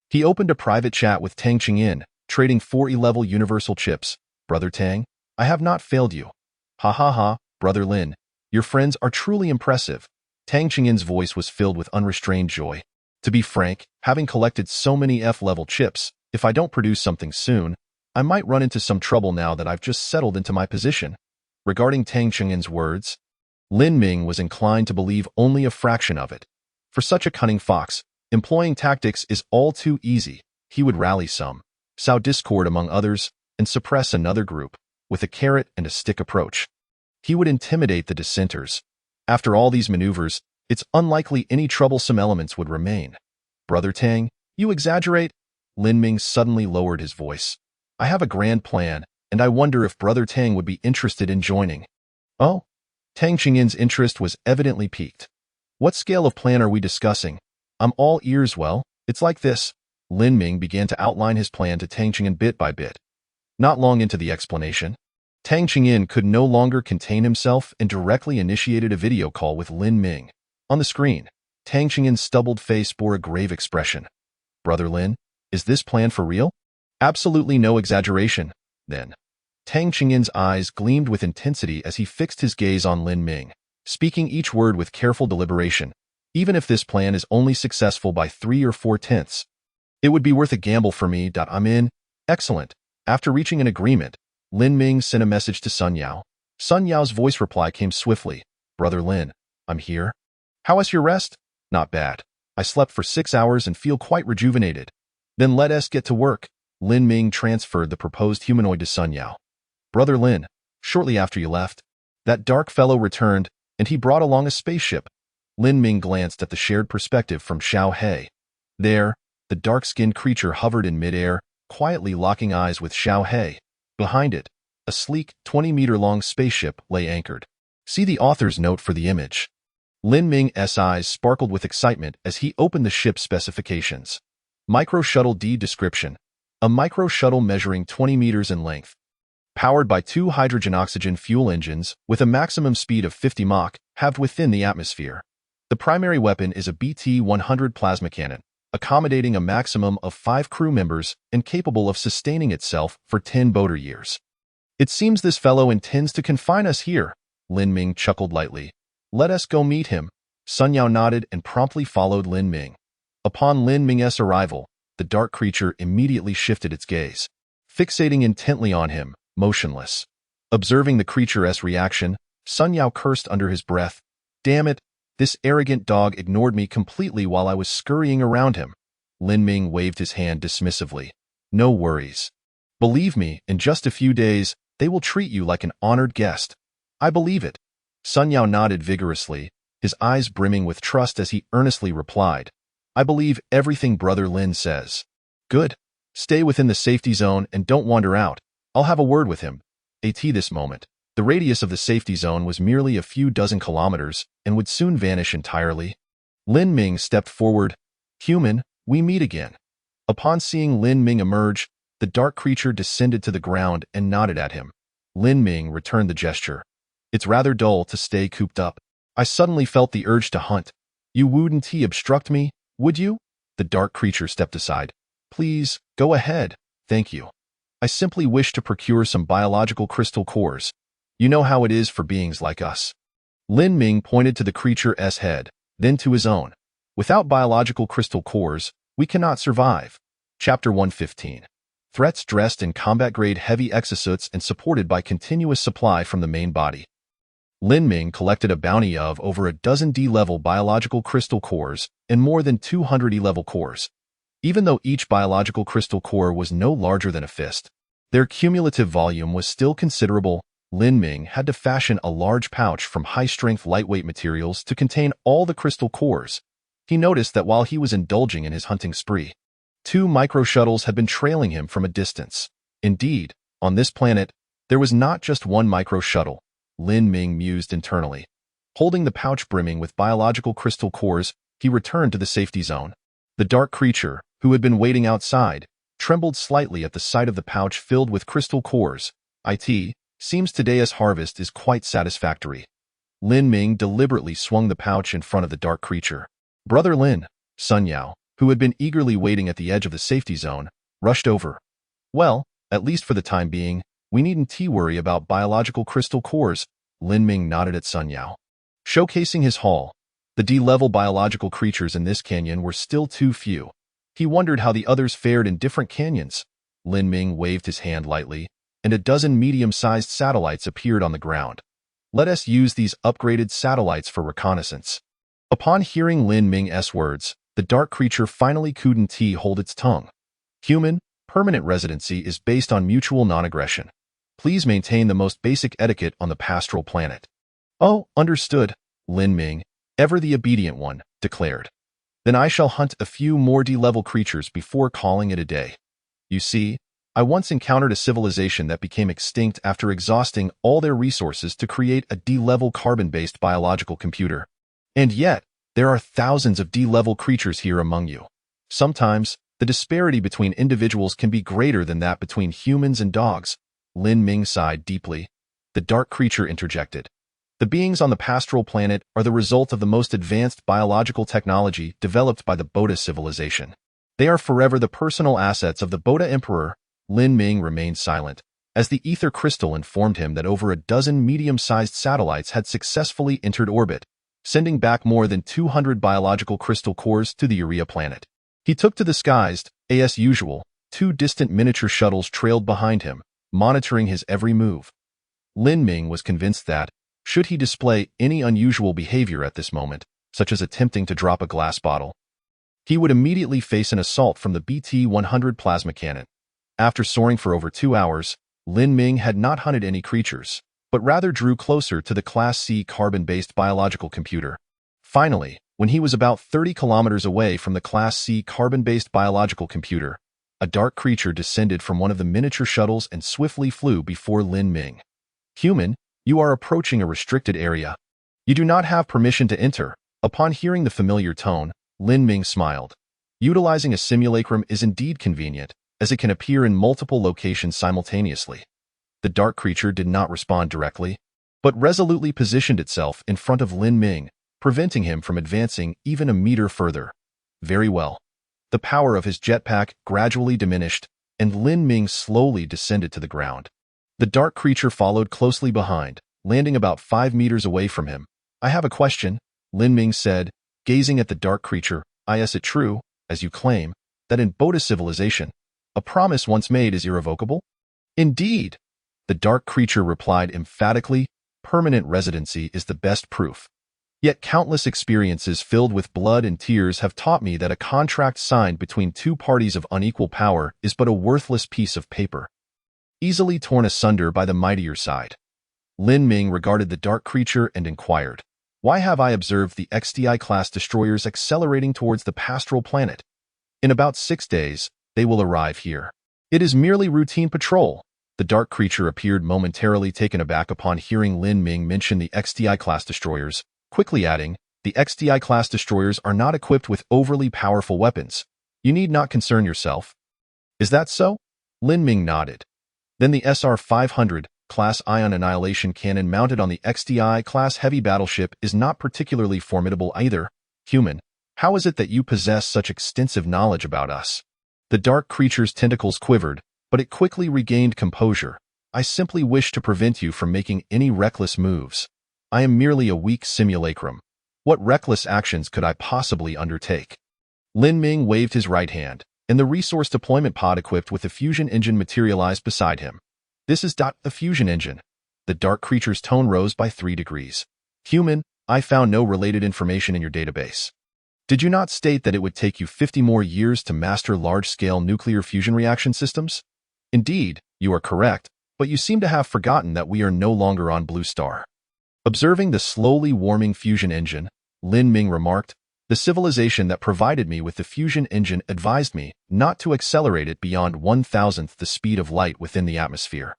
He opened a private chat with Tang Qingyin, trading 4E-level universal chips. Brother Tang, I have not failed you. Ha ha ha, Brother Lin, your friends are truly impressive. Tang Qingyin's voice was filled with unrestrained joy. To be frank, having collected so many F-level chips, if I don't produce something soon, I might run into some trouble now that I've just settled into my position. Regarding Tang Qingyin's words, Lin Ming was inclined to believe only a fraction of it. For such a cunning fox, employing tactics is all too easy. He would rally some, sow discord among others, and suppress another group, with a carrot and a stick approach. He would intimidate the dissenters. After all these maneuvers, it's unlikely any troublesome elements would remain. Brother Tang, you exaggerate. Lin Ming suddenly lowered his voice. I have a grand plan, and I wonder if Brother Tang would be interested in joining. Oh? Tang Qingyin's interest was evidently piqued. What scale of plan are we discussing? I'm all ears. Well, it's like this. Lin Ming began to outline his plan to Tang Qingyin bit by bit. Not long into the explanation, Tang Qingyin could no longer contain himself and directly initiated a video call with Lin Ming. On the screen, Tang Qingyin's stubbled face bore a grave expression. Brother Lin, is this plan for real? Absolutely no exaggeration, then. Tang Qingyin's eyes gleamed with intensity as he fixed his gaze on Lin Ming, speaking each word with careful deliberation. Even if this plan is only successful by 3 or 4/10, it would be worth a gamble for me. I'm in. Excellent. After reaching an agreement, Lin Ming sent a message to Sun Yao. Sun Yao's voice reply came swiftly. Brother Lin, I'm here. How was your rest? Not bad. I slept for 6 hours and feel quite rejuvenated. Then let us get to work. Lin Ming transferred the proposed humanoid to Sun Yao. Brother Lin, shortly after you left, that dark fellow returned, and he brought along a spaceship. Lin Ming glanced at the shared perspective from Xiao He. There, the dark-skinned creature hovered in midair, quietly locking eyes with Xiao He. Behind it, a sleek, 20-meter-long spaceship lay anchored. See the author's note for the image. Lin Ming's eyes sparkled with excitement as he opened the ship's specifications. Micro-shuttle D description. A micro-shuttle measuring 20 meters in length. Powered by 2 hydrogen-oxygen fuel engines with a maximum speed of 50 Mach, halved within the atmosphere. The primary weapon is a BT-100 plasma cannon, accommodating a maximum of 5 crew members and capable of sustaining itself for 10 boater years. It seems this fellow intends to confine us here. Lin Ming chuckled lightly. Let us go meet him. Sun Yao nodded and promptly followed Lin Ming. Upon Lin Ming's arrival, the dark creature immediately shifted its gaze, fixating intently on him, motionless. Observing the creature's reaction, Sun Yao cursed under his breath. Damn it, this arrogant dog ignored me completely while I was scurrying around him. Lin Ming waved his hand dismissively. No worries. Believe me, in just a few days, they will treat you like an honored guest. I believe it. Sun Yao nodded vigorously, his eyes brimming with trust as he earnestly replied. I believe everything Brother Lin says. Good. Stay within the safety zone and don't wander out. I'll have a word with him. At this moment, the radius of the safety zone was merely a few dozen kilometers and would soon vanish entirely. Lin Ming stepped forward. Human, we meet again. Upon seeing Lin Ming emerge, the dark creature descended to the ground and nodded at him. Lin Ming returned the gesture. It's rather dull to stay cooped up. I suddenly felt the urge to hunt. You wouldn't obstruct me, would you? The dark creature stepped aside. Please, go ahead. Thank you. I simply wish to procure some biological crystal cores. You know how it is for beings like us. Lin Ming pointed to the creature's head, then to his own. Without biological crystal cores, we cannot survive. Chapter 115. Threats dressed in combat-grade heavy exosuits and supported by continuous supply from the main body. Lin Ming collected a bounty of over a dozen D-level biological crystal cores and more than 200 E-level cores. Even though each biological crystal core was no larger than a fist, their cumulative volume was still considerable. Lin Ming had to fashion a large pouch from high-strength lightweight materials to contain all the crystal cores. He noticed that while he was indulging in his hunting spree, 2 micro-shuttles had been trailing him from a distance. Indeed, on this planet, there was not just one micro-shuttle. Lin Ming mused internally. Holding the pouch brimming with biological crystal cores, he returned to the safety zone. The dark creature, who had been waiting outside, trembled slightly at the sight of the pouch filled with crystal cores. Seems today's harvest is quite satisfactory. Lin Ming deliberately swung the pouch in front of the dark creature. Brother Lin, Sun Yao, who had been eagerly waiting at the edge of the safety zone, rushed over. Well, at least for the time being, we needn't worry about biological crystal cores. Lin Ming nodded at Sun Yao. Showcasing his haul, The D-level biological creatures in this canyon were still too few. He wondered how the others fared in different canyons. Lin Ming waved his hand lightly, and a dozen medium-sized satellites appeared on the ground. Let us use these upgraded satellites for reconnaissance. Upon hearing Lin Ming's words, the dark creature finally couldn't hold its tongue. Human, permanent residency is based on mutual non-aggression. Please maintain the most basic etiquette on the pastoral planet. Oh, understood, Lin Ming, ever the obedient one, declared. Then I shall hunt a few more D-level creatures before calling it a day. You see, I once encountered a civilization that became extinct after exhausting all their resources to create a D-level carbon-based biological computer. And yet, there are thousands of D-level creatures here among you. Sometimes, the disparity between individuals can be greater than that between humans and dogs. Lin Ming sighed deeply. The dark creature interjected. The beings on the pastoral planet are the result of the most advanced biological technology developed by the Boda civilization. They are forever the personal assets of the Boda Emperor. Lin Ming remained silent, as the ether crystal informed him that over a dozen medium-sized satellites had successfully entered orbit, sending back more than 200 biological crystal cores to the Urea planet. He took to the skies. As usual, two distant miniature shuttles trailed behind him, monitoring his every move. Lin Ming was convinced that, should he display any unusual behavior at this moment, such as attempting to drop a glass bottle, he would immediately face an assault from the BT-100 plasma cannon. After soaring for over 2 hours, Lin Ming had not hunted any creatures, but rather drew closer to the Class C carbon-based biological computer. Finally, when he was about 30 kilometers away from the Class C carbon-based biological computer, a dark creature descended from one of the miniature shuttles and swiftly flew before Lin Ming. Human, you are approaching a restricted area. You do not have permission to enter. Upon hearing the familiar tone, Lin Ming smiled. Utilizing a simulacrum is indeed convenient, as it can appear in multiple locations simultaneously. The dark creature did not respond directly, but resolutely positioned itself in front of Lin Ming, preventing him from advancing even a meter further. Very well. The power of his jetpack gradually diminished, and Lin Ming slowly descended to the ground. The dark creature followed closely behind, landing about 5 meters away from him. I have a question, Lin Ming said, gazing at the dark creature. Is it true, as you claim, that in Boda civilization, a promise once made is irrevocable? Indeed, the dark creature replied emphatically, permanent residency is the best proof. Yet countless experiences filled with blood and tears have taught me that a contract signed between two parties of unequal power is but a worthless piece of paper, easily torn asunder by the mightier side. Lin Ming regarded the dark creature and inquired, why have I observed the XDI-class destroyers accelerating towards the pastoral planet? In about 6 days, they will arrive here. It is merely routine patrol. The dark creature appeared momentarily taken aback upon hearing Lin Ming mention the XDI-class destroyers, quickly adding, the XDI-class destroyers are not equipped with overly powerful weapons. You need not concern yourself. Is that so? Lin Ming nodded. Then the SR-500 class ion annihilation cannon mounted on the XDI-class heavy battleship is not particularly formidable either. Human, how is it that you possess such extensive knowledge about us? The dark creature's tentacles quivered, but it quickly regained composure. I simply wish to prevent you from making any reckless moves. I am merely a weak simulacrum. What reckless actions could I possibly undertake? Lin Ming waved his right hand, and the resource deployment pod equipped with a fusion engine materialized beside him. This is the fusion engine. The dark creature's tone rose by 3 degrees. Human, I found no related information in your database. Did you not state that it would take you 50 more years to master large-scale nuclear fusion reaction systems? Indeed, you are correct, but you seem to have forgotten that we are no longer on Blue Star. Observing the slowly warming fusion engine, Lin Ming remarked, the civilization that provided me with the fusion engine advised me not to accelerate it beyond 1,000th the speed of light within the atmosphere.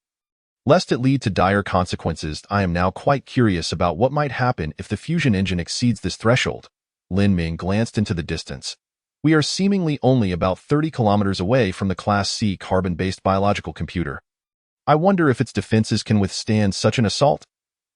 Lest it lead to dire consequences, I am now quite curious about what might happen if the fusion engine exceeds this threshold. Lin Ming glanced into the distance. We are seemingly only about 30 kilometers away from the Class C carbon-based biological computer. I wonder if its defenses can withstand such an assault?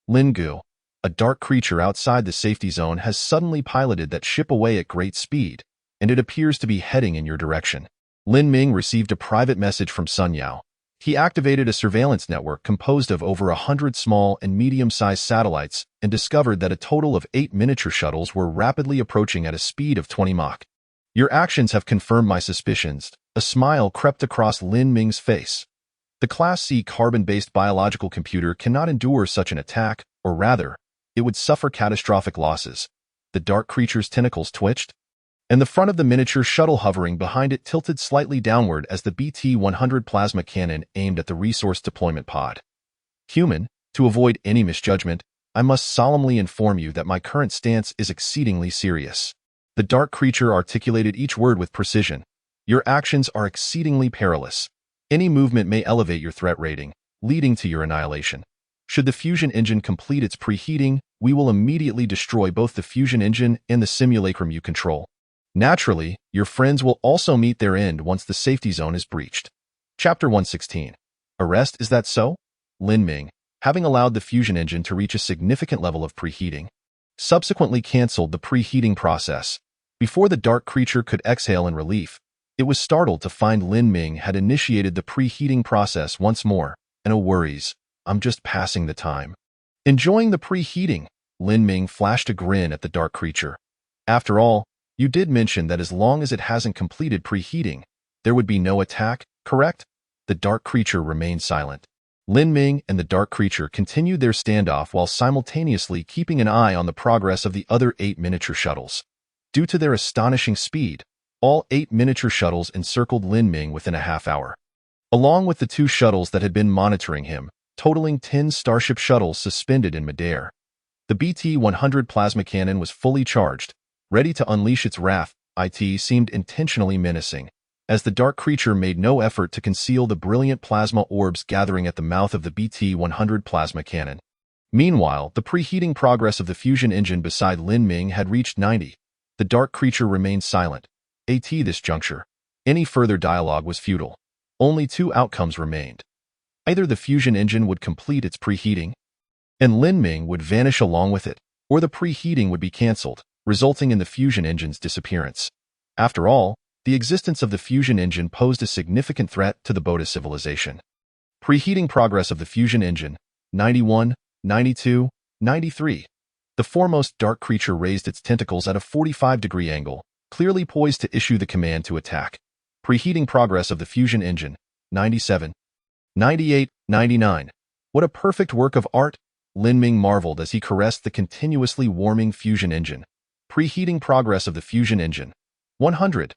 Lin Gu, a dark creature outside the safety zone, has suddenly piloted that ship away at great speed, and it appears to be heading in your direction. Lin Ming received a private message from Sun Yao. He activated a surveillance network composed of over 100 small and medium-sized satellites and discovered that a total of 8 miniature shuttles were rapidly approaching at a speed of 20 Mach. Your actions have confirmed my suspicions. A smile crept across Lin Ming's face. The Class C carbon-based biological computer cannot endure such an attack, or rather, it would suffer catastrophic losses. The dark creature's tentacles twitched, and the front of the miniature shuttle hovering behind it tilted slightly downward as the BT-100 plasma cannon aimed at the resource deployment pod. Human, to avoid any misjudgment, I must solemnly inform you that my current stance is exceedingly serious. The dark creature articulated each word with precision. Your actions are exceedingly perilous. Any movement may elevate your threat rating, leading to your annihilation. Should the fusion engine complete its preheating, we will immediately destroy both the fusion engine and the simulacrum you control. Naturally, your friends will also meet their end once the safety zone is breached. Chapter 116. Arrest, is that so? Lin Ming, having allowed the fusion engine to reach a significant level of preheating, subsequently canceled the preheating process. Before the dark creature could exhale in relief, it was startled to find Lin Ming had initiated the preheating process once more. No worries, I'm just passing the time. Enjoying the preheating, Lin Ming flashed a grin at the dark creature. After all, you did mention that as long as it hasn't completed preheating, there would be no attack, correct? The dark creature remained silent. Lin Ming and the dark creature continued their standoff while simultaneously keeping an eye on the progress of the other 8 miniature shuttles. Due to their astonishing speed, all 8 miniature shuttles encircled Lin Ming within a half hour. Along with the 2 shuttles that had been monitoring him, totaling 10 Starship shuttles suspended in midair. The BT-100 plasma cannon was fully charged, ready to unleash its wrath. It seemed intentionally menacing, as the dark creature made no effort to conceal the brilliant plasma orbs gathering at the mouth of the BT-100 plasma cannon. Meanwhile, the preheating progress of the fusion engine beside Lin Ming had reached 90. The dark creature remained silent. At this juncture, any further dialogue was futile. Only 2 outcomes remained. Either the fusion engine would complete its preheating, and Lin Ming would vanish along with it, or the preheating would be cancelled, resulting in the fusion engine's disappearance. After all, the existence of the fusion engine posed a significant threat to the Boda civilization. Preheating progress of the fusion engine, 91, 92, 93. The foremost dark creature raised its tentacles at a 45-degree angle, clearly poised to issue the command to attack. Preheating progress of the fusion engine, 97, 98, 99. What a perfect work of art! Lin Ming marveled as he caressed the continuously warming fusion engine. Preheating progress of the fusion engine, 100.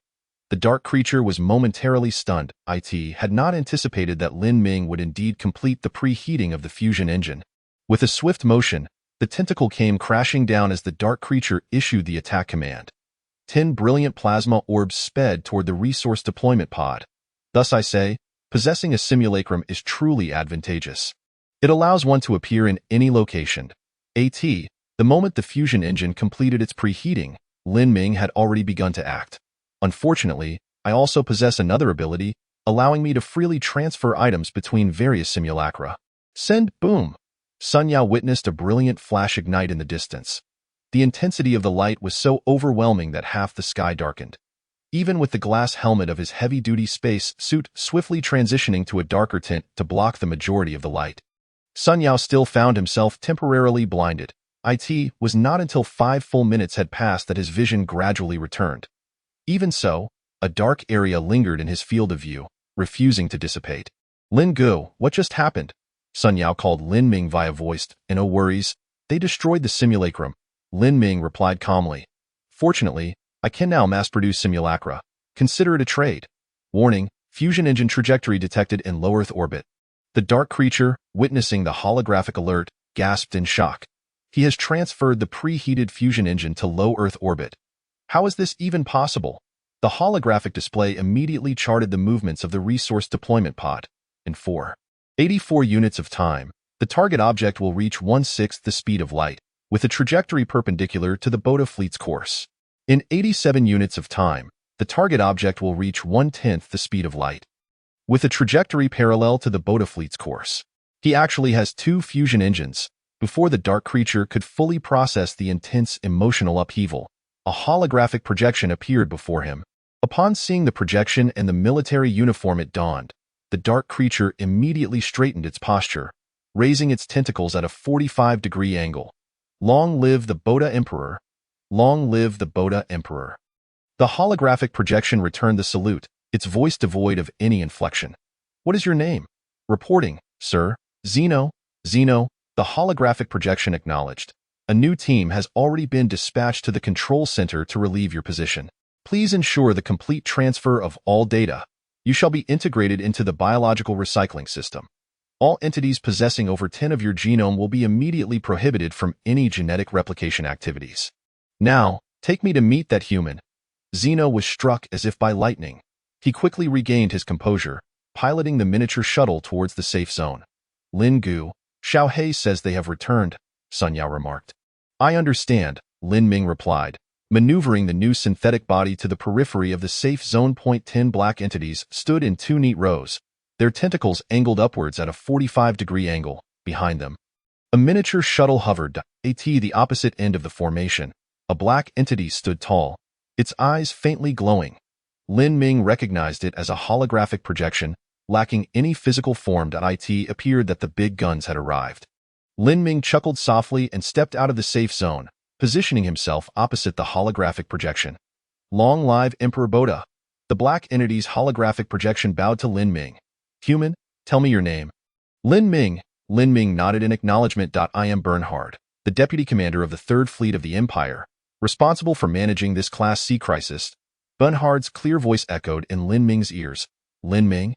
The dark creature was momentarily stunned. It had not anticipated that Lin Ming would indeed complete the preheating of the fusion engine. With a swift motion, the tentacle came crashing down as the dark creature issued the attack command. 10 brilliant plasma orbs sped toward the resource deployment pod. Thus I say, possessing a simulacrum is truly advantageous. It allows one to appear in any location. The moment the fusion engine completed its preheating, Lin Ming had already begun to act. Unfortunately, I also possess another ability, allowing me to freely transfer items between various simulacra. Send, boom! Sun Yao witnessed a brilliant flash ignite in the distance. The intensity of the light was so overwhelming that half the sky darkened. Even with the glass helmet of his heavy-duty space suit swiftly transitioning to a darker tint to block the majority of the light, Sun Yao still found himself temporarily blinded. It was not until 5 full minutes had passed that his vision gradually returned. Even so, a dark area lingered in his field of view, refusing to dissipate. Lin Gu, what just happened? Sun Yao called Lin Ming via voice. No worries, they destroyed the simulacrum. Lin Ming replied calmly. Fortunately, I can now mass-produce simulacra. Consider it a trade. Warning, fusion engine trajectory detected in low Earth orbit. The dark creature, witnessing the holographic alert, gasped in shock. He has transferred the preheated fusion engine to low Earth orbit. How is this even possible? The holographic display immediately charted the movements of the resource deployment pod. In 84 units of time, the target object will reach 1/6 the speed of light, with a trajectory perpendicular to the Boda fleet's course. In 87 units of time, the target object will reach 1/10 the speed of light, with a trajectory parallel to the Boda fleet's course. He actually has 2 fusion engines. Before the dark creature could fully process the intense emotional upheaval, a holographic projection appeared before him. Upon seeing the projection and the military uniform, it dawned. the dark creature immediately straightened its posture, raising its tentacles at a 45-degree angle. Long live the Boda Emperor! Long live the Boda Emperor! The holographic projection returned the salute, its voice devoid of any inflection. What is your name? Reporting, sir. Zeno. Zeno, the holographic projection acknowledged. A new team has already been dispatched to the control center to relieve your position. Please ensure the complete transfer of all data. You shall be integrated into the biological recycling system. All entities possessing over 10 of your genome will be immediately prohibited from any genetic replication activities. Now, take me to meet that human. Zeno was struck as if by lightning. He quickly regained his composure, piloting the miniature shuttle towards the safe zone. Lin Gu, Xiaohei says they have returned, Sun Yao remarked. I understand, Lin Ming replied, maneuvering the new synthetic body to the periphery of the safe zone. 10 black entities stood in 2 neat rows, their tentacles angled upwards at a 45-degree angle. Behind them, a miniature shuttle hovered at the opposite end of the formation. A black entity stood tall, its eyes faintly glowing. Lin Ming recognized it as a holographic projection, lacking any physical form. It appeared that the big guns had arrived. Lin Ming chuckled softly and stepped out of the safe zone, positioning himself opposite the holographic projection. Long live Emperor Boda! The black entity's holographic projection bowed to Lin Ming. Human, tell me your name. Lin Ming. Lin Ming nodded in acknowledgement. I am Bernhard, the deputy commander of the 3rd Fleet of the Empire, responsible for managing this Class C crisis. Bernhard's clear voice echoed in Lin Ming's ears. Lin Ming?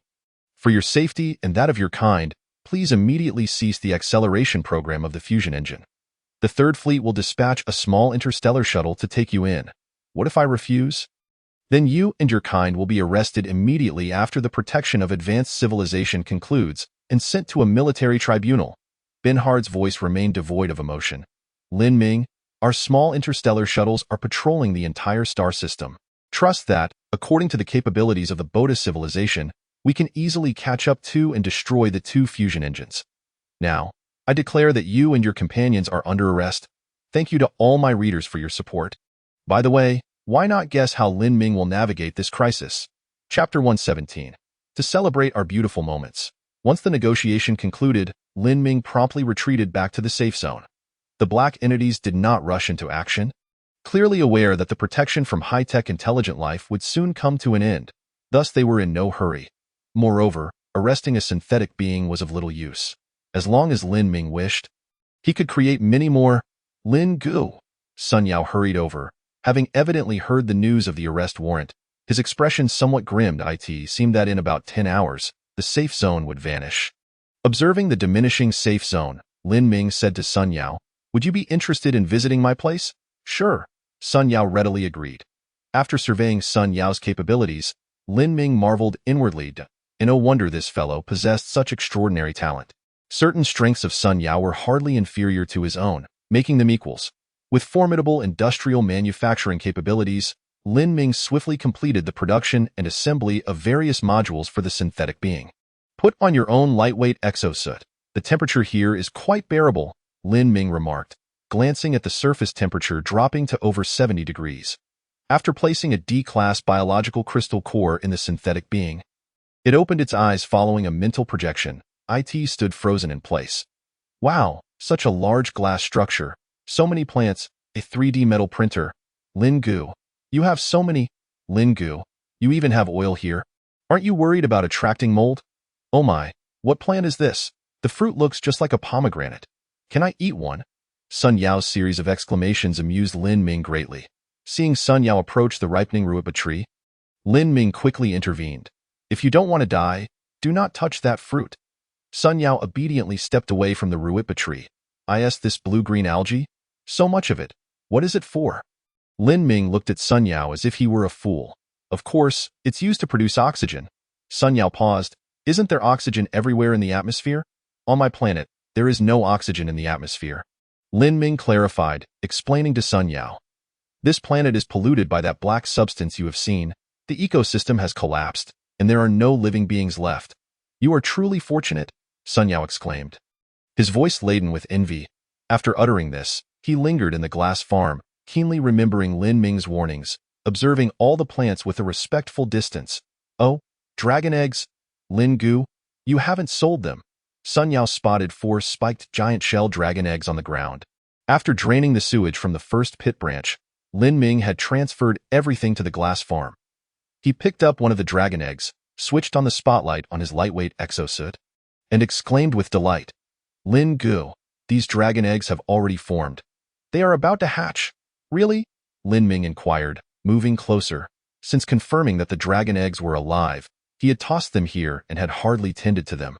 For your safety and that of your kind, please immediately cease the acceleration program of the fusion engine. The 3rd Fleet will dispatch a small interstellar shuttle to take you in. What if I refuse? Then you and your kind will be arrested immediately after the protection of advanced civilization concludes and sent to a military tribunal. Bernhard's voice remained devoid of emotion. Lin Ming, our small interstellar shuttles are patrolling the entire star system. Trust that, according to the capabilities of the Boda civilization, we can easily catch up to and destroy the 2 fusion engines. Now, I declare that you and your companions are under arrest. Thank you to all my readers for your support. By the way, why not guess how Lin Ming will navigate this crisis? Chapter 117. To celebrate our beautiful moments. Once the negotiation concluded, Lin Ming promptly retreated back to the safe zone. The black entities did not rush into action. Clearly aware that the protection from high-tech intelligent life would soon come to an end, thus they were in no hurry. Moreover, arresting a synthetic being was of little use. As long as Lin Ming wished, he could create many more. Lin Gu. Sun Yao hurried over, having evidently heard the news of the arrest warrant. His expression somewhat grim. It seemed that in about 10 hours, the safe zone would vanish. Observing the diminishing safe zone, Lin Ming said to Sun Yao, would you be interested in visiting my place? Sure. Sun Yao readily agreed. After surveying Sun Yao's capabilities, Lin Ming marveled inwardly. No wonder this fellow possessed such extraordinary talent. Certain strengths of Sun Yao were hardly inferior to his own, making them equals. With formidable industrial manufacturing capabilities, Lin Ming swiftly completed the production and assembly of various modules for the synthetic being. Put on your own lightweight exosuit. The temperature here is quite bearable, Lin Ming remarked, glancing at the surface temperature dropping to over 70 degrees. After placing a D-class biological crystal core in the synthetic being, it opened its eyes following a mental projection. It stood frozen in place. Wow, such a large glass structure, so many plants, a 3D metal printer. Lin Gu, you have so many. Lin Gu, you even have oil here. Aren't you worried about attracting mold? Oh my, what plant is this? The fruit looks just like a pomegranate. Can I eat one? Sun Yao's series of exclamations amused Lin Ming greatly. Seeing Sun Yao approach the ripening ruiba tree, Lin Ming quickly intervened. If you don't want to die, do not touch that fruit. Sun Yao obediently stepped away from the ruiba tree. This blue-green algae? So much of it. What is it for? Lin Ming looked at Sun Yao as if he were a fool. Of course, it's used to produce oxygen. Sun Yao paused. Isn't there oxygen everywhere in the atmosphere? On my planet, there is no oxygen in the atmosphere. Lin Ming clarified, explaining to Sun Yao. This planet is polluted by that black substance you have seen. The ecosystem has collapsed, and there are no living beings left. You are truly fortunate, Sun Yao exclaimed, his voice laden with envy. After uttering this, he lingered in the glass farm, keenly remembering Lin Ming's warnings, observing all the plants with a respectful distance. Oh, dragon eggs! Lin Gu, you haven't sold them. Sun Yao spotted 4 spiked giant shell dragon eggs on the ground. After draining the sewage from the first pit branch, Lin Ming had transferred everything to the glass farm. He picked up one of the dragon eggs, switched on the spotlight on his lightweight exosuit, and exclaimed with delight, Lin Gu, these dragon eggs have already formed. They are about to hatch. Really? Lin Ming inquired, moving closer. Since confirming that the dragon eggs were alive, he had tossed them here and had hardly tended to them.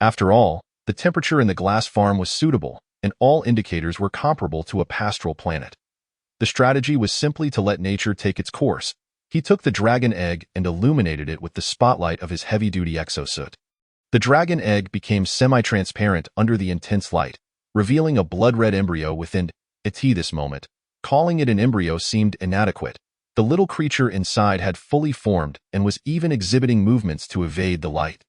After all, the temperature in the glass farm was suitable, and all indicators were comparable to a pastoral planet. The strategy was simply to let nature take its course. He took the dragon egg and illuminated it with the spotlight of his heavy-duty exosuit. The dragon egg became semi-transparent under the intense light, revealing a blood-red embryo within it. This moment, calling it an embryo seemed inadequate. The little creature inside had fully formed and was even exhibiting movements to evade the light.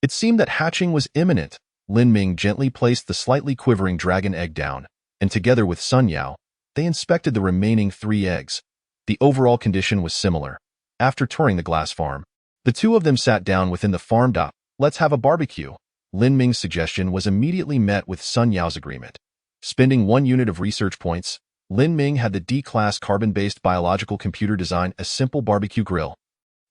It seemed that hatching was imminent. Lin Ming gently placed the slightly quivering dragon egg down, and together with Sun Yao, they inspected the remaining 3 eggs. The overall condition was similar. After touring the glass farm, the 2 of them sat down within the farm. Let's have a barbecue. Lin Ming's suggestion was immediately met with Sun Yao's agreement. Spending 1 unit of research points, Lin Ming had the D-class carbon-based biological computer design a simple barbecue grill,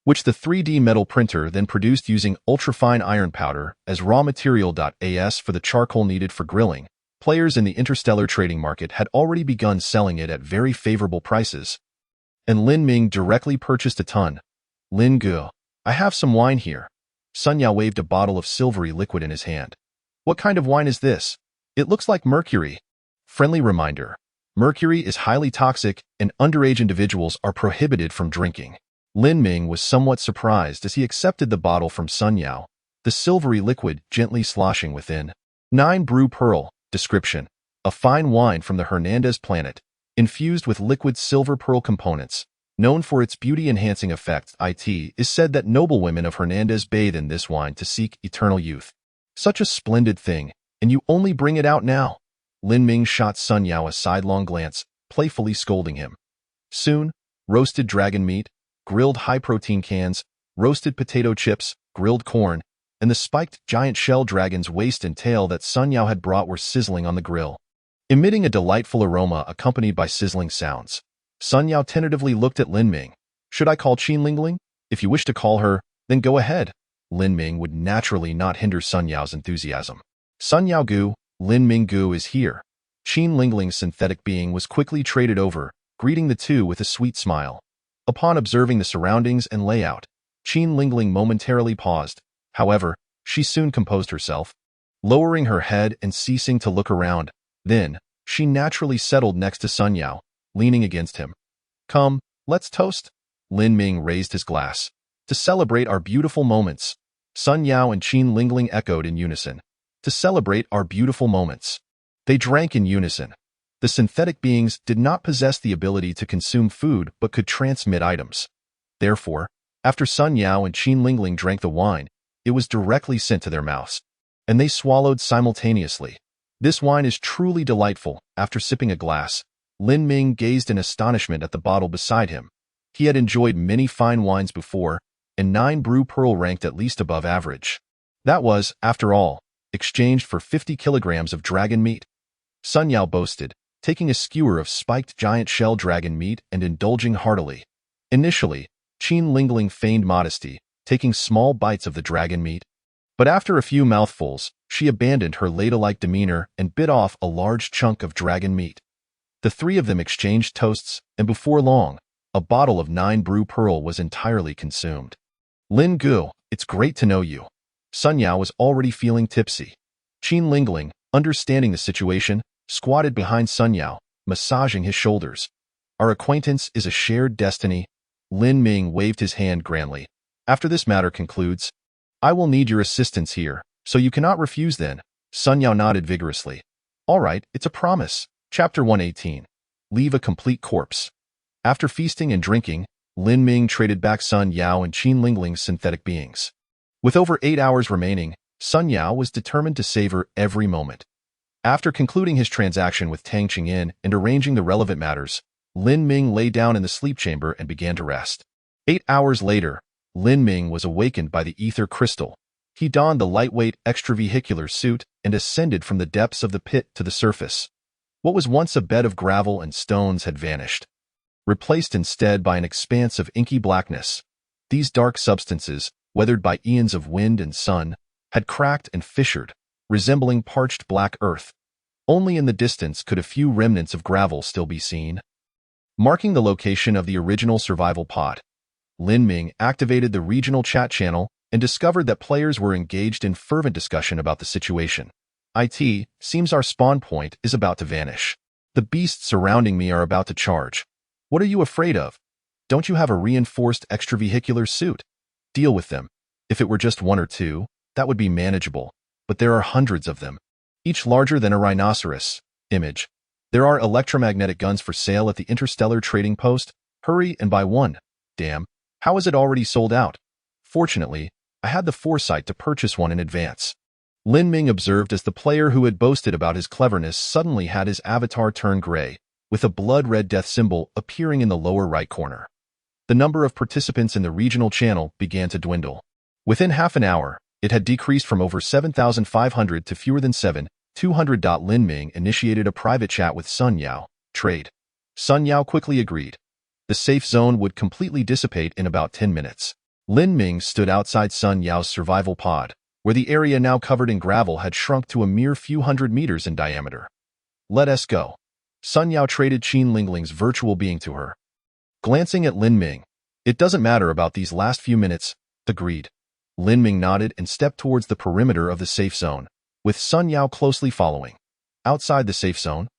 which the 3D metal printer then produced using ultrafine iron powder as raw material. As for the charcoal needed for grilling, players in the Interstellar trading market had already begun selling it at very favorable prices, and Lin Ming directly purchased a ton. Lin Gu, I have some wine here. Sun Yao waved a bottle of silvery liquid in his hand. What kind of wine is this? It looks like mercury. Friendly reminder. Mercury is highly toxic and underage individuals are prohibited from drinking. Lin Ming was somewhat surprised as he accepted the bottle from Sun Yao, the silvery liquid gently sloshing within. 9 Brew Pearl. Description. A fine wine from the Hernandez planet, infused with liquid silver pearl components. Known for its beauty-enhancing effects, it is said that noblewomen of Hernandez bathe in this wine to seek eternal youth. Such a splendid thing, and you only bring it out now. Lin Ming shot Sun Yao a sidelong glance, playfully scolding him. Soon, roasted dragon meat, grilled high-protein cans, roasted potato chips, grilled corn, and the spiked giant shell dragon's waist and tail that Sun Yao had brought were sizzling on the grill, emitting a delightful aroma accompanied by sizzling sounds. Sun Yao tentatively looked at Lin Ming. Should I call Qin Lingling? If you wish to call her, then go ahead. Lin Ming would naturally not hinder Sun Yao's enthusiasm. Sun Yao Gu, Lin Ming Gu is here. Qin Lingling's synthetic being was quickly traded over, greeting the 2 with a sweet smile. Upon observing the surroundings and layout, Qin Lingling momentarily paused. However, she soon composed herself, lowering her head and ceasing to look around. Then, she naturally settled next to Sun Yao, leaning against him. Come, let's toast. Lin Ming raised his glass. To celebrate our beautiful moments. Sun Yao and Qin Lingling echoed in unison. To celebrate our beautiful moments. They drank in unison. The synthetic beings did not possess the ability to consume food but could transmit items. Therefore, after Sun Yao and Qin Lingling drank the wine, it was directly sent to their mouths, and they swallowed simultaneously. This wine is truly delightful. After sipping a glass, Lin Ming gazed in astonishment at the bottle beside him. He had enjoyed many fine wines before, and 9 Brew Pearl ranked at least above average. That was, after all, exchanged for 50 kilograms of dragon meat. Sun Yao boasted, taking a skewer of spiked giant shell dragon meat and indulging heartily. Initially, Qin Lingling feigned modesty, taking small bites of the dragon meat. But after a few mouthfuls, she abandoned her ladle-like demeanor and bit off a large chunk of dragon meat. The 3 of them exchanged toasts, and before long, a bottle of 9 Brew Pearl was entirely consumed. Lin Gu, it's great to know you. Sun Yao was already feeling tipsy. Qin Lingling, understanding the situation, squatted behind Sun Yao, massaging his shoulders. Our acquaintance is a shared destiny. Lin Ming waved his hand grandly. After this matter concludes, I will need your assistance here, so you cannot refuse then. Sun Yao nodded vigorously. All right, it's a promise. Chapter 118. Leave a complete corpse. After feasting and drinking, Lin Ming traded back Sun Yao and Qin Lingling's synthetic beings. With over 8 hours remaining, Sun Yao was determined to savor every moment. After concluding his transaction with Tang Qingyin and arranging the relevant matters, Lin Ming lay down in the sleep chamber and began to rest. 8 hours later, Lin Ming was awakened by the ether crystal. He donned the lightweight extravehicular suit and ascended from the depths of the pit to the surface. What was once a bed of gravel and stones had vanished, replaced instead by an expanse of inky blackness. These dark substances, weathered by eons of wind and sun, had cracked and fissured, resembling parched black earth. Only in the distance could a few remnants of gravel still be seen. Marking the location of the original survival pod, Lin Ming activated the regional chat channel and discovered that players were engaged in fervent discussion about the situation. "It seems our spawn point is about to vanish. The beasts surrounding me are about to charge. What are you afraid of? Don't you have a reinforced extravehicular suit? Deal with them. If it were just one or two, that would be manageable, but there are hundreds of them, each larger than a rhinoceros." Image. "There are electromagnetic guns for sale at the Interstellar trading post. Hurry and buy one." Damn, how is it already sold out? Fortunately, I had the foresight to purchase one in advance. Lin Ming observed as the player who had boasted about his cleverness suddenly had his avatar turn gray, with a blood-red death symbol appearing in the lower right corner. The number of participants in the regional channel began to dwindle. Within half an hour, it had decreased from over 7,500 to fewer than 7,200. Lin Ming initiated a private chat with Sun Yao. Trade. Sun Yao quickly agreed. The safe zone would completely dissipate in about 10 minutes. Lin Ming stood outside Sun Yao's survival pod, where the area now covered in gravel had shrunk to a mere few hundred meters in diameter. "Let us go." Sun Yao traded Qin Lingling's virtual being to her. Glancing at Lin Ming, "It doesn't matter about these last few minutes," agreed. Lin Ming nodded and stepped towards the perimeter of the safe zone, with Sun Yao closely following. Outside the safe zone,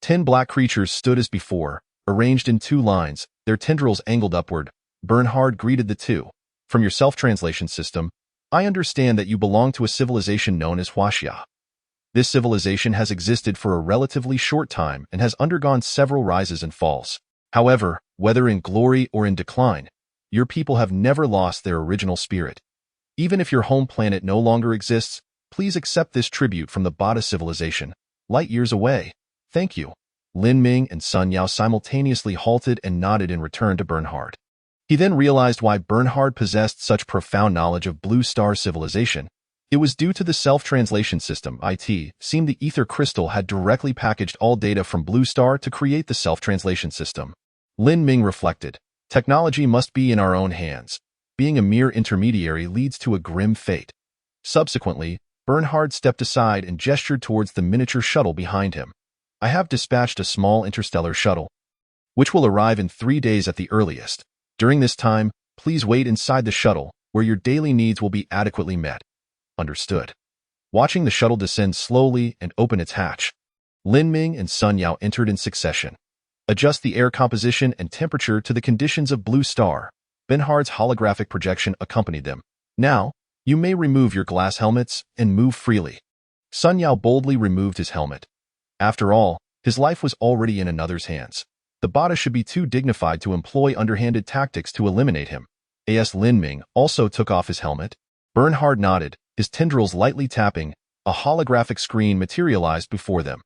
10 black creatures stood as before, arranged in 2 lines, their tendrils angled upward. Bernhard greeted the two. "From your self-translation system, I understand that you belong to a civilization known as Huaxia. This civilization has existed for a relatively short time and has undergone several rises and falls. However, whether in glory or in decline, your people have never lost their original spirit. Even if your home planet no longer exists, please accept this tribute from the Bada civilization, light years away. Thank you." Lin Ming and Sun Yao simultaneously halted and nodded in return to Bernhard. He then realized why Bernhard possessed such profound knowledge of Blue Star civilization. It was due to the self-translation system. It seemed the ether crystal had directly packaged all data from Blue Star to create the self-translation system. Lin Ming reflected, "Technology must be in our own hands. Being a mere intermediary leads to a grim fate." Subsequently, Bernhard stepped aside and gestured towards the miniature shuttle behind him. "I have dispatched a small interstellar shuttle, which will arrive in 3 days at the earliest. During this time, please wait inside the shuttle, where your daily needs will be adequately met." Understood. Watching the shuttle descend slowly and open its hatch, Lin Ming and Sun Yao entered in succession. "Adjust the air composition and temperature to the conditions of Blue Star." Bernhard's holographic projection accompanied them. "Now, you may remove your glass helmets and move freely." Sun Yao boldly removed his helmet. After all, his life was already in another's hands. The Bada should be too dignified to employ underhanded tactics to eliminate him. As Lin Ming also took off his helmet, Bernhard nodded, his tendrils lightly tapping. A holographic screen materialized before them.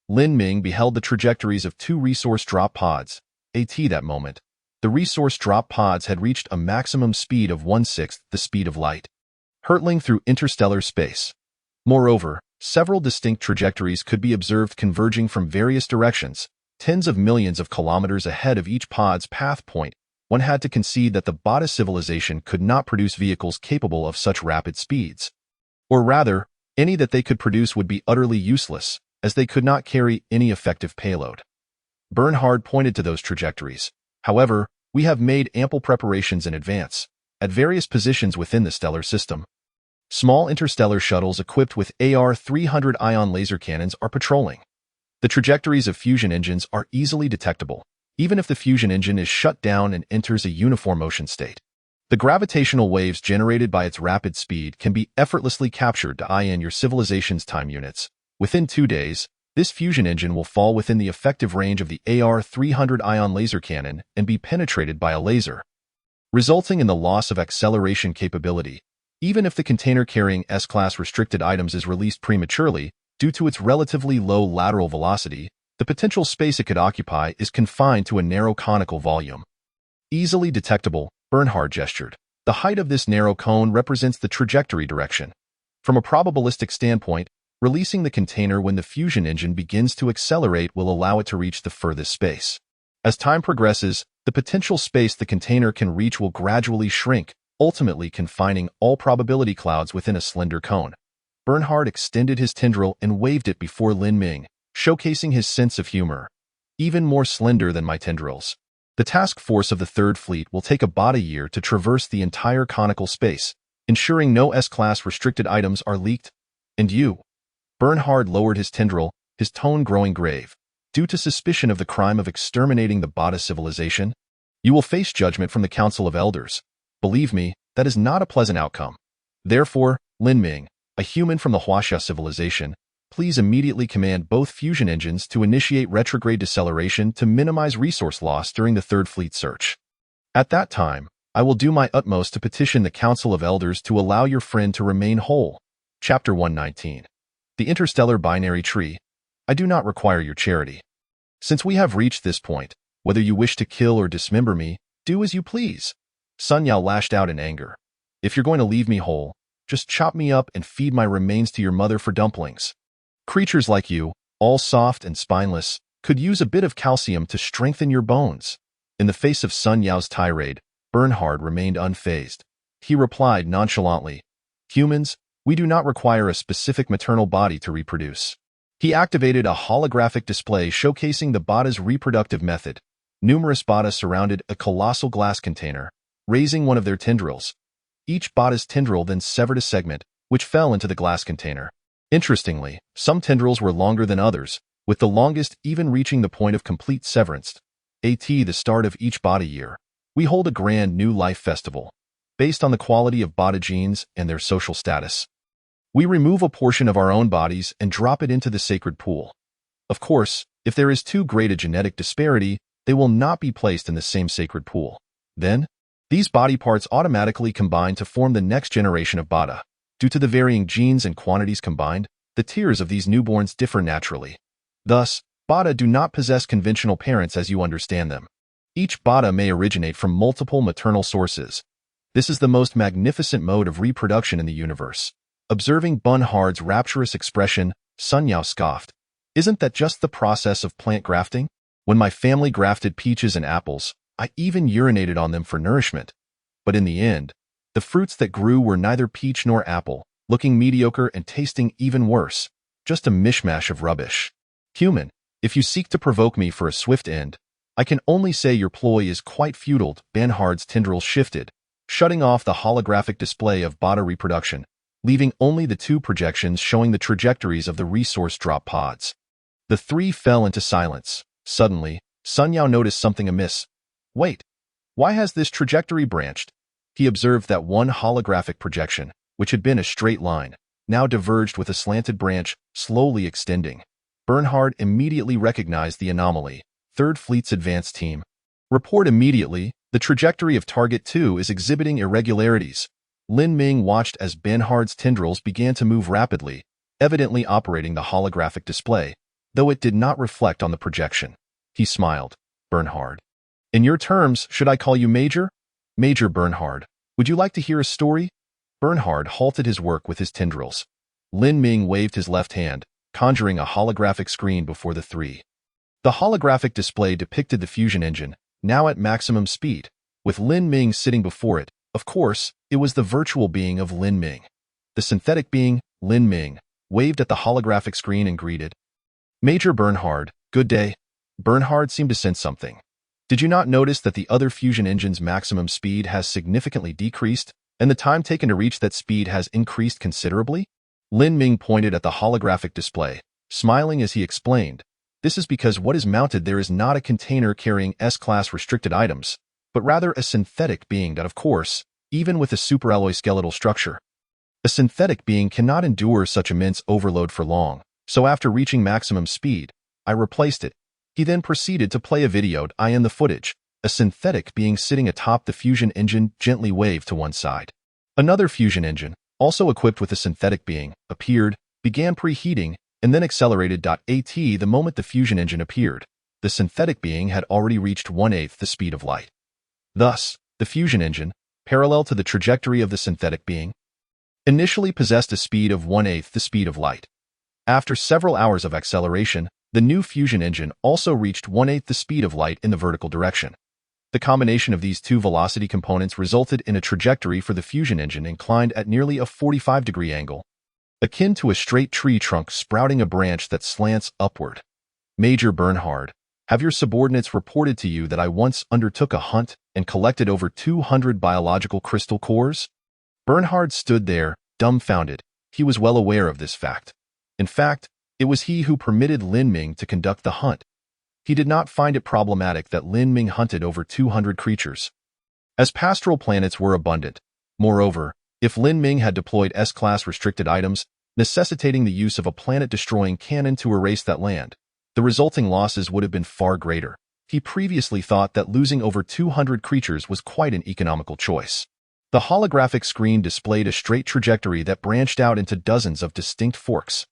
Lin Ming beheld the trajectories of 2 resource drop pods. That moment, the resource drop pods had reached a maximum speed of 1/6 the speed of light, hurtling through interstellar space. Moreover, several distinct trajectories could be observed converging from various directions, tens of millions of kilometers ahead of each pod's path point. One had to concede that the Bada civilization could not produce vehicles capable of such rapid speeds. Or rather, any that they could produce would be utterly useless, as they could not carry any effective payload. Bernhard pointed to those trajectories. "However, we have made ample preparations in advance, at various positions within the stellar system. Small interstellar shuttles equipped with AR-300 ion laser cannons are patrolling. The trajectories of fusion engines are easily detectable, even if the fusion engine is shut down and enters a uniform motion state. The gravitational waves generated by its rapid speed can be effortlessly captured in your civilization's time units. Within 2 days, this fusion engine will fall within the effective range of the AR-300 ion laser cannon and be penetrated by a laser, resulting in the loss of acceleration capability. Even if the container carrying S-class restricted items is released prematurely, due to its relatively low lateral velocity, the potential space it could occupy is confined to a narrow conical volume. Easily detectable, Bernhard gestured. The height of this narrow cone represents the trajectory direction. From a probabilistic standpoint, releasing the container when the fusion engine begins to accelerate will allow it to reach the furthest space. As time progresses, the potential space the container can reach will gradually shrink, ultimately confining all probability clouds within a slender cone. Bernhard extended his tendril and waved it before Lin Ming, showcasing his sense of humor. Even more slender than my tendrils. The task force of the Third Fleet will take about a year to traverse the entire conical space, ensuring no S-class restricted items are leaked. And you? Bernhard lowered his tendril, his tone growing grave. Due to suspicion of the crime of exterminating the Bada civilization, you will face judgment from the Council of Elders. Believe me, that is not a pleasant outcome. Therefore, Lin Ming, a human from the Huaxia civilization, please immediately command both fusion engines to initiate retrograde deceleration to minimize resource loss during the Third Fleet search. At that time, I will do my utmost to petition the Council of Elders to allow your friend to remain whole. Chapter 119. The Interstellar Binary Tree. I do not require your charity. Since we have reached this point, whether you wish to kill or dismember me, do as you please. Sun Yao lashed out in anger. If you're going to leave me whole, just chop me up and feed my remains to your mother for dumplings. Creatures like you, all soft and spineless, could use a bit of calcium to strengthen your bones. In the face of Sun Yao's tirade, Bernhard remained unfazed. He replied nonchalantly, "Humans, we do not require a specific maternal body to reproduce." He activated a holographic display showcasing the Bada's reproductive method. Numerous Bada surrounded a colossal glass container, raising one of their tendrils. Each Bada's tendril then severed a segment, which fell into the glass container. Interestingly, some tendrils were longer than others, with the longest even reaching the point of complete severance. At the start of each Bada year, we hold a grand new life festival, based on the quality of Bada genes and their social status. We remove a portion of our own bodies and drop it into the sacred pool. Of course, if there is too great a genetic disparity, they will not be placed in the same sacred pool. Then, these body parts automatically combine to form the next generation of Bada. Due to the varying genes and quantities combined, the tiers of these newborns differ naturally. Thus, Bada do not possess conventional parents as you understand them. Each Bada may originate from multiple maternal sources. This is the most magnificent mode of reproduction in the universe. Observing Bernhard's rapturous expression, Sun Yao scoffed. Isn't that just the process of plant grafting? When my family grafted peaches and apples, I even urinated on them for nourishment. But in the end, the fruits that grew were neither peach nor apple, looking mediocre and tasting even worse. Just a mishmash of rubbish. Human, if you seek to provoke me for a swift end, I can only say your ploy is quite futile. Bernhard's tendrils shifted, shutting off the holographic display of Bada reproduction, leaving only the two projections showing the trajectories of the resource drop pods. The three fell into silence. Suddenly, Sun Yao noticed something amiss. Wait, why has this trajectory branched? He observed that one holographic projection, which had been a straight line, now diverged with a slanted branch, slowly extending. Bernhard immediately recognized the anomaly. Third Fleet's advance team. Report immediately, the trajectory of Target 2 is exhibiting irregularities. Lin Ming watched as Bernhard's tendrils began to move rapidly, evidently operating the holographic display, though it did not reflect on the projection. He smiled. Bernhard. In your terms, should I call you Major? Major Bernhard. Would you like to hear a story? Bernhard halted his work with his tendrils. Lin Ming waved his left hand, conjuring a holographic screen before the three. The holographic display depicted the fusion engine, now at maximum speed, with Lin Ming sitting before it. Of course, it was the virtual being of Lin Ming. The synthetic being, Lin Ming, waved at the holographic screen and greeted. Major Bernhard, good day. Bernhard seemed to sense something. Did you not notice that the other fusion engine's maximum speed has significantly decreased, and the time taken to reach that speed has increased considerably? Lin Ming pointed at the holographic display, smiling as he explained. This is because what is mounted there is not a container carrying S-class restricted items, but rather a synthetic being that, of course, even with a superalloy skeletal structure. A synthetic being cannot endure such immense overload for long, so after reaching maximum speed, I replaced it. He then proceeded to play a video. In the footage, a synthetic being sitting atop the fusion engine gently waved to one side. Another fusion engine, also equipped with a synthetic being, appeared, began preheating, and then accelerated. At the moment the fusion engine appeared, the synthetic being had already reached 1/8 the speed of light. Thus, the fusion engine, parallel to the trajectory of the synthetic being. initially possessed a speed of 1/8 the speed of light. After several hours of acceleration, the new fusion engine also reached 1/8 the speed of light in the vertical direction. The combination of these two velocity components resulted in a trajectory for the fusion engine inclined at nearly a 45-degree angle, akin to a straight tree trunk sprouting a branch that slants upward. Major Bernhard, have your subordinates reported to you that I once undertook a hunt and collected over 200 biological crystal cores? Bernhard stood there, dumbfounded. He was well aware of this fact. In fact, it was he who permitted Lin Ming to conduct the hunt. He did not find it problematic that Lin Ming hunted over 200 creatures, as pastoral planets were abundant. Moreover, if Lin Ming had deployed S-class restricted items, necessitating the use of a planet-destroying cannon to erase that land, the resulting losses would have been far greater. He previously thought that losing over 200 creatures was quite an economical choice. The holographic screen displayed a straight trajectory that branched out into dozens of distinct forks.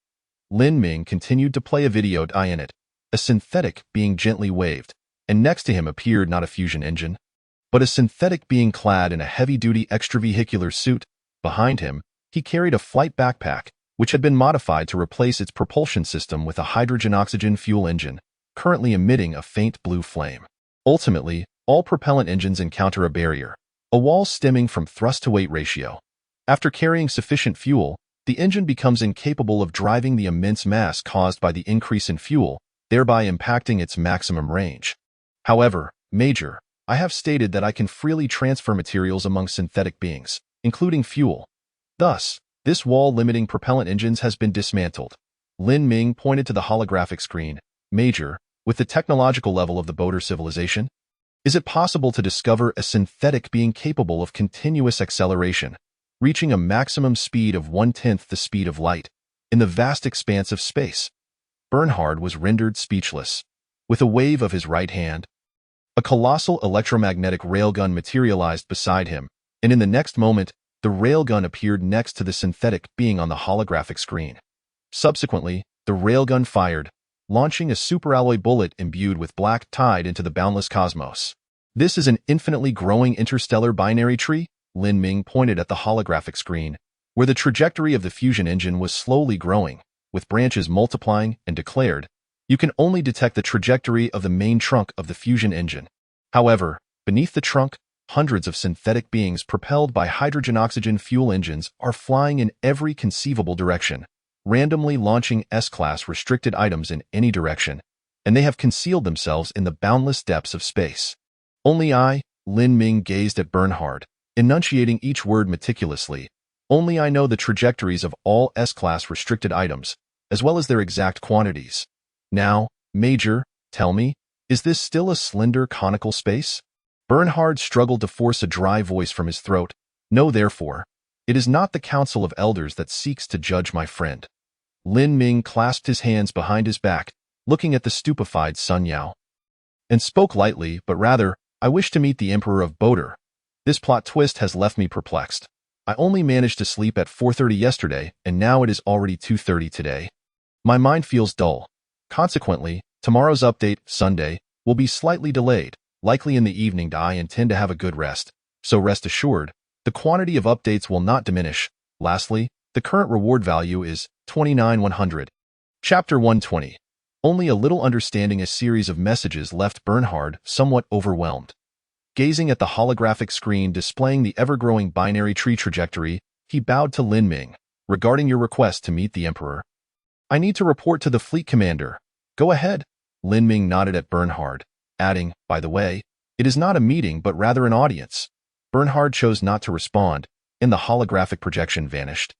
Lin Ming continued to play a video in it, a synthetic being gently waved, and next to him appeared not a fusion engine, but a synthetic being clad in a heavy-duty extravehicular suit. Behind him, he carried a flight backpack, which had been modified to replace its propulsion system with a hydrogen-oxygen fuel engine, currently emitting a faint blue flame. Ultimately, all propellant engines encounter a barrier, a wall stemming from thrust-to-weight ratio. After carrying sufficient fuel, the engine becomes incapable of driving the immense mass caused by the increase in fuel, thereby impacting its maximum range. However, Major, I have stated that I can freely transfer materials among synthetic beings, including fuel. Thus, this wall-limiting propellant engines has been dismantled. Lin Ming pointed to the holographic screen. Major, with the technological level of the Boater civilization, is it possible to discover a synthetic being capable of continuous acceleration, reaching a maximum speed of 1/10 the speed of light, in the vast expanse of space? Bernhard was rendered speechless. With a wave of his right hand, a colossal electromagnetic railgun materialized beside him, and in the next moment, the railgun appeared next to the synthetic being on the holographic screen. Subsequently, the railgun fired, launching a superalloy bullet imbued with black tide into the boundless cosmos. This is an infinitely growing interstellar binary tree, Lin Ming pointed at the holographic screen, where the trajectory of the fusion engine was slowly growing, with branches multiplying, and declared, you can only detect the trajectory of the main trunk of the fusion engine. However, beneath the trunk, hundreds of synthetic beings propelled by hydrogen-oxygen fuel engines are flying in every conceivable direction, randomly launching S-class restricted items in any direction, and they have concealed themselves in the boundless depths of space. Only I, Lin Ming, gazed at Bernhard, enunciating each word meticulously. Only I know the trajectories of all S-class restricted items, as well as their exact quantities. Now, Major, tell me, is this still a slender conical space? Bernhard struggled to force a dry voice from his throat. No, therefore, it is not the Council of Elders that seeks to judge my friend. Lin Ming clasped his hands behind his back, looking at the stupefied Sun Yao, and spoke lightly, but rather, I wish to meet the Emperor of Boater. This plot twist has left me perplexed. I only managed to sleep at 4:30 yesterday, and now it is already 2:30 today. My mind feels dull. Consequently, tomorrow's update, Sunday, will be slightly delayed, likely in the evening. I intend to have a good rest, so rest assured, the quantity of updates will not diminish. Lastly, the current reward value is 29,100. Chapter 120. Only a little understanding. A series of messages left Bernhard somewhat overwhelmed. Gazing at the holographic screen displaying the ever-growing binary tree trajectory, he bowed to Lin Ming. Regarding your request to meet the Emperor, I need to report to the fleet commander. Go ahead. Lin Ming nodded at Bernhard, adding, by the way, it is not a meeting but rather an audience. Bernhard chose not to respond, and the holographic projection vanished.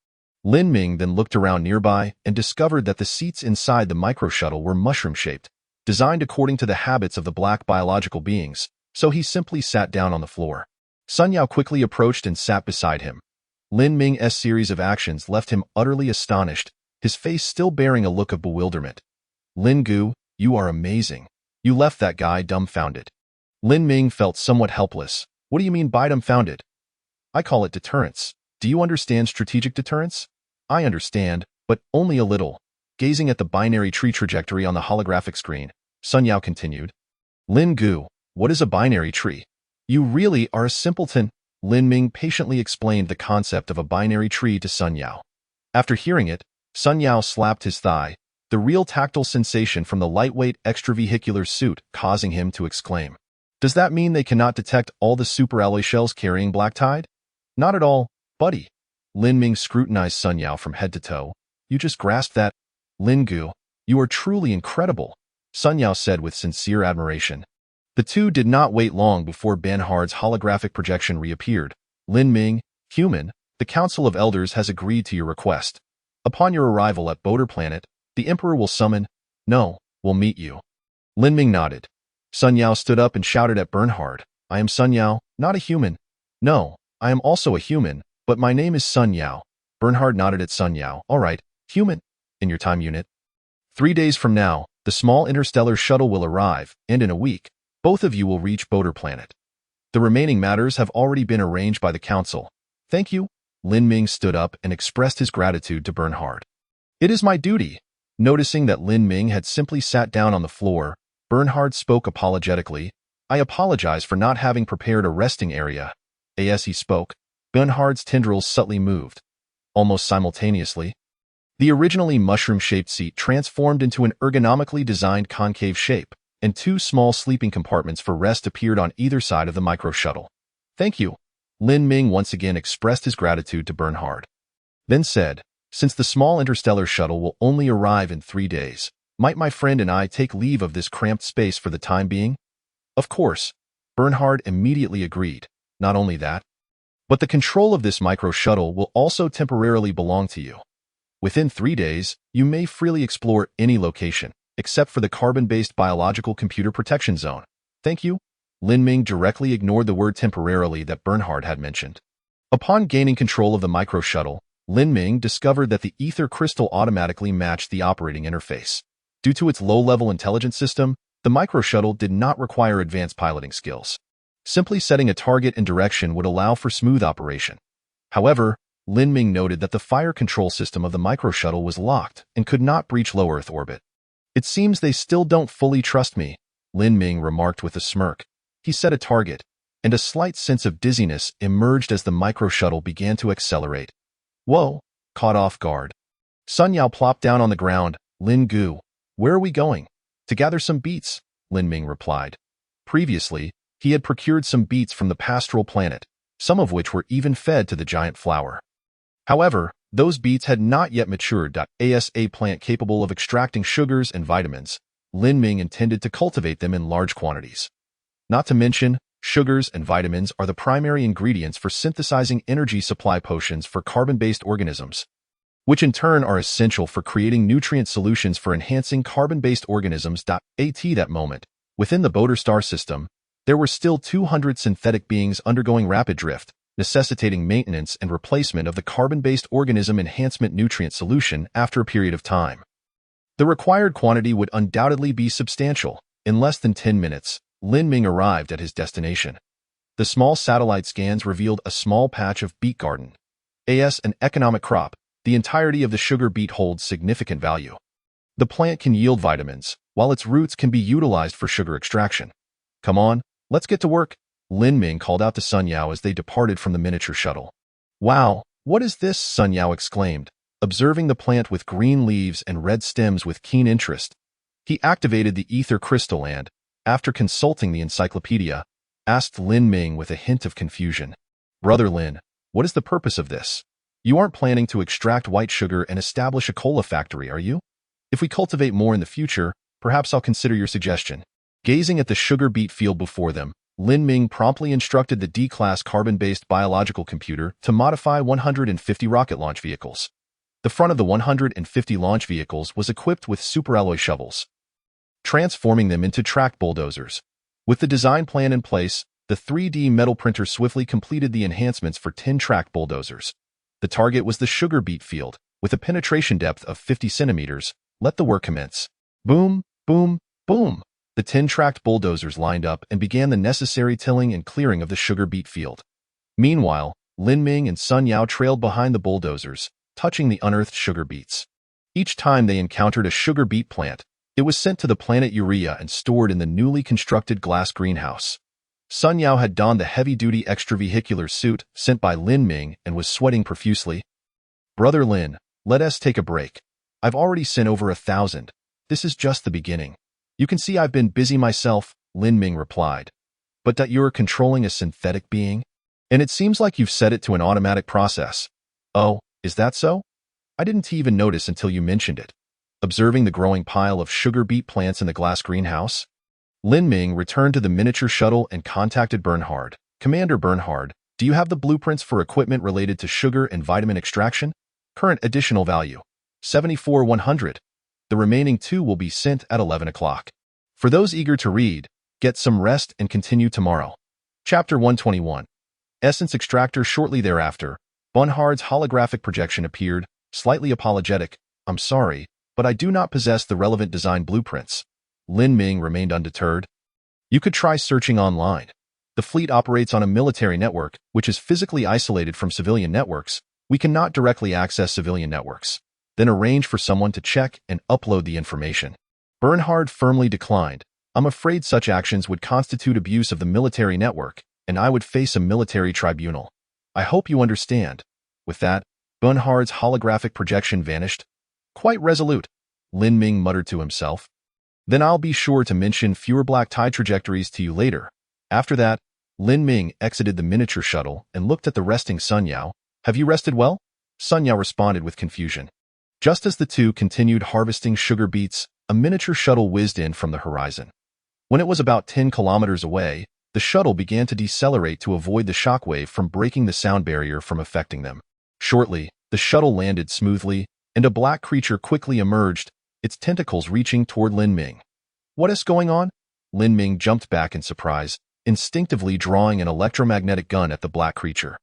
Lin Ming then looked around nearby and discovered that the seats inside the micro-shuttle were mushroom-shaped, designed according to the habits of the black biological beings, so he simply sat down on the floor. Sun Yao quickly approached and sat beside him. Lin Ming's series of actions left him utterly astonished, his face still bearing a look of bewilderment. Lin Gu, you are amazing. You left that guy dumbfounded. Lin Ming felt somewhat helpless. What do you mean by dumbfounded? I call it deterrence. Do you understand strategic deterrence? I understand, but only a little. Gazing at the binary tree trajectory on the holographic screen, Sun Yao continued. Lin Gu, what is a binary tree? You really are a simpleton. Lin Ming patiently explained the concept of a binary tree to Sun Yao. After hearing it, Sun Yao slapped his thigh, the real tactile sensation from the lightweight extravehicular suit causing him to exclaim. Does that mean they cannot detect all the superalloy shells carrying black tide? Not at all, buddy. Lin Ming scrutinized Sun Yao from head to toe. You just grasped that. Lin Gu, you are truly incredible, Sun Yao said with sincere admiration. The two did not wait long before Bernhard's holographic projection reappeared. Lin Ming, human, the Council of Elders has agreed to your request. Upon your arrival at Boulder Planet, the Emperor will summon, no, will meet you. Lin Ming nodded. Sun Yao stood up and shouted at Bernhard, I am Sun Yao, not a human. No, I am also a human, but my name is Sun Yao. Bernhard nodded at Sun Yao. All right, human, in your time unit. 3 days from now, the small interstellar shuttle will arrive, and in a week, both of you will reach Boulder Planet. The remaining matters have already been arranged by the Council. Thank you. Lin Ming stood up and expressed his gratitude to Bernhard. It is my duty. Noticing that Lin Ming had simply sat down on the floor, Bernhard spoke apologetically. I apologize for not having prepared a resting area. As he spoke, Bernhard's tendrils subtly moved. Almost simultaneously, the originally mushroom-shaped seat transformed into an ergonomically designed concave shape, and 2 small sleeping compartments for rest appeared on either side of the micro-shuttle. Thank you. Lin Ming once again expressed his gratitude to Bernhard. Then said, since the small interstellar shuttle will only arrive in 3 days, might my friend and I take leave of this cramped space for the time being? Of course. Bernhard immediately agreed. Not only that, but the control of this micro-shuttle will also temporarily belong to you. Within 3 days, you may freely explore any location, except for the carbon-based biological computer protection zone. Thank you. Lin Ming directly ignored the word temporarily that Bernhard had mentioned. Upon gaining control of the micro-shuttle, Lin Ming discovered that the ether crystal automatically matched the operating interface. Due to its low-level intelligence system, the micro-shuttle did not require advanced piloting skills. Simply setting a target and direction would allow for smooth operation. However, Lin Ming noted that the fire control system of the micro-shuttle was locked and could not breach low Earth orbit. It seems they still don't fully trust me, Lin Ming remarked with a smirk. He set a target, and a slight sense of dizziness emerged as the micro-shuttle began to accelerate. Whoa, caught off guard. Sun Yao plopped down on the ground. Lin Gu, where are we going? To gather some beets, Lin Ming replied. Previously, he had procured some beets from the pastoral planet, some of which were even fed to the giant flower. However, those beets had not yet matured. As a plant capable of extracting sugars and vitamins, Lin Ming intended to cultivate them in large quantities. Not to mention, sugars and vitamins are the primary ingredients for synthesizing energy supply potions for carbon-based organisms, which in turn are essential for creating nutrient solutions for enhancing carbon-based organisms. At that moment, within the Boulder star system, there were still 200 synthetic beings undergoing rapid drift, necessitating maintenance and replacement of the carbon-based organism enhancement nutrient solution after a period of time. The required quantity would undoubtedly be substantial. In less than 10 minutes, Lin Ming arrived at his destination. The small satellite scans revealed a small patch of beet garden. As an economic crop, the entirety of the sugar beet holds significant value. The plant can yield vitamins, while its roots can be utilized for sugar extraction. Come on, let's get to work, Lin Ming called out to Sun Yao as they departed from the miniature shuttle. Wow, what is this? Sun Yao exclaimed, observing the plant with green leaves and red stems with keen interest. He activated the ether crystal and, after consulting the encyclopedia, asked Lin Ming with a hint of confusion. Brother Lin, what is the purpose of this? You aren't planning to extract white sugar and establish a cola factory, are you? If we cultivate more in the future, perhaps I'll consider your suggestion. Gazing at the sugar beet field before them, Lin Ming promptly instructed the D-class carbon-based biological computer to modify 150 rocket launch vehicles. The front of the 150 launch vehicles was equipped with superalloy shovels, transforming them into track bulldozers. With the design plan in place, the 3D metal printer swiftly completed the enhancements for 10 track bulldozers. The target was the sugar beet field, with a penetration depth of 50 centimeters. Let the work commence. Boom, boom, boom. The 10-tracked bulldozers lined up and began the necessary tilling and clearing of the sugar beet field. Meanwhile, Lin Ming and Sun Yao trailed behind the bulldozers, touching the unearthed sugar beets. Each time they encountered a sugar beet plant, it was sent to the planet Urea and stored in the newly constructed glass greenhouse. Sun Yao had donned the heavy-duty extravehicular suit sent by Lin Ming and was sweating profusely. "Brother Lin, let us take a break. I've already sent over 1,000. This is just the beginning. You can see I've been busy myself," Lin Ming replied. "But that you're controlling a synthetic being? And it seems like you've set it to an automatic process." "Oh, is that so? I didn't even notice until you mentioned it." Observing the growing pile of sugar beet plants in the glass greenhouse, Lin Ming returned to the miniature shuttle and contacted Bernhard. "Commander Bernhard, do you have the blueprints for equipment related to sugar and vitamin extraction? Current additional value, 74,100. The remaining 2 will be sent at 11 o'clock. For those eager to read, get some rest and continue tomorrow." Chapter 121. Essence Extractor. Shortly thereafter, Bernhard's holographic projection appeared, slightly apologetic. "I'm sorry, but I do not possess the relevant design blueprints." Lin Ming remained undeterred. "You could try searching online. The fleet operates on a military network, which is physically isolated from civilian networks. We cannot directly access civilian networks. Then arrange for someone to check and upload the information." Bernhard firmly declined. "I'm afraid such actions would constitute abuse of the military network, and I would face a military tribunal. I hope you understand." With that, Bernhard's holographic projection vanished. "Quite resolute," Lin Ming muttered to himself. "Then I'll be sure to mention fewer black tie trajectories to you later." After that, Lin Ming exited the miniature shuttle and looked at the resting Sun Yao. "Have you rested well?" Sun Yao responded with confusion. Just as the two continued harvesting sugar beets, a miniature shuttle whizzed in from the horizon. When it was about 10 kilometers away, the shuttle began to decelerate to avoid the shockwave from breaking the sound barrier from affecting them. Shortly, the shuttle landed smoothly, and a black creature quickly emerged, its tentacles reaching toward Lin Ming. "What is going on?" Lin Ming jumped back in surprise, instinctively drawing an electromagnetic gun at the black creature.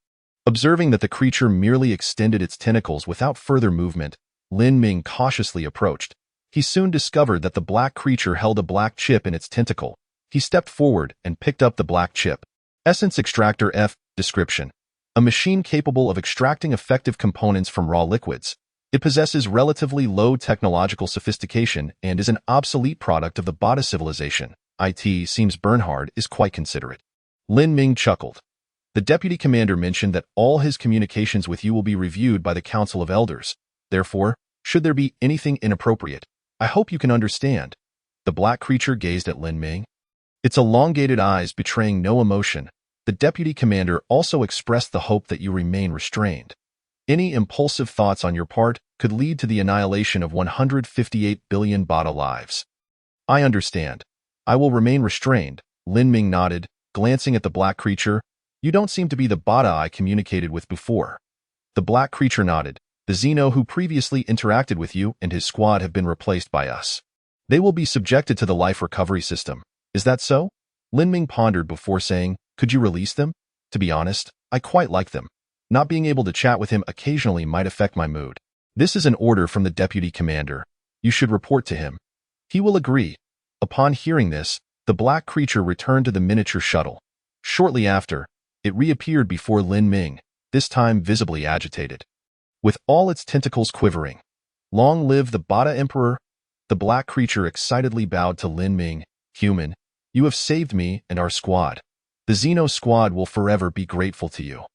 Observing that the creature merely extended its tentacles without further movement, Lin Ming cautiously approached. He soon discovered that the black creature held a black chip in its tentacle. He stepped forward and picked up the black chip. Essence Extractor F. Description: a machine capable of extracting effective components from raw liquids. It possesses relatively low technological sophistication and is an obsolete product of the Bada civilization. It seems Bernhard is quite considerate. Lin Ming chuckled. "The deputy commander mentioned that all his communications with you will be reviewed by the Council of Elders. Therefore, should there be anything inappropriate, I hope you can understand." The black creature gazed at Lin Ming, its elongated eyes betraying no emotion. The deputy commander also expressed the hope that you remain restrained. Any impulsive thoughts on your part could lead to the annihilation of 158 billion Bada lives. "I understand. I will remain restrained," Lin Ming nodded, glancing at the black creature. "You don't seem to be the Bada I communicated with before." The black creature nodded. "The Xeno who previously interacted with you and his squad have been replaced by us. They will be subjected to the life recovery system. Is that so?" Lin Ming pondered before saying, "Could you release them? To be honest, I quite like them. Not being able to chat with him occasionally might affect my mood." "This is an order from the deputy commander. You should report to him. He will agree." Upon hearing this, the black creature returned to the miniature shuttle. Shortly after, it reappeared before Lin Ming, this time visibly agitated, with all its tentacles quivering. "Long live the Bada Emperor!" The black creature excitedly bowed to Lin Ming. "Human, you have saved me and our squad. The Xeno squad will forever be grateful to you."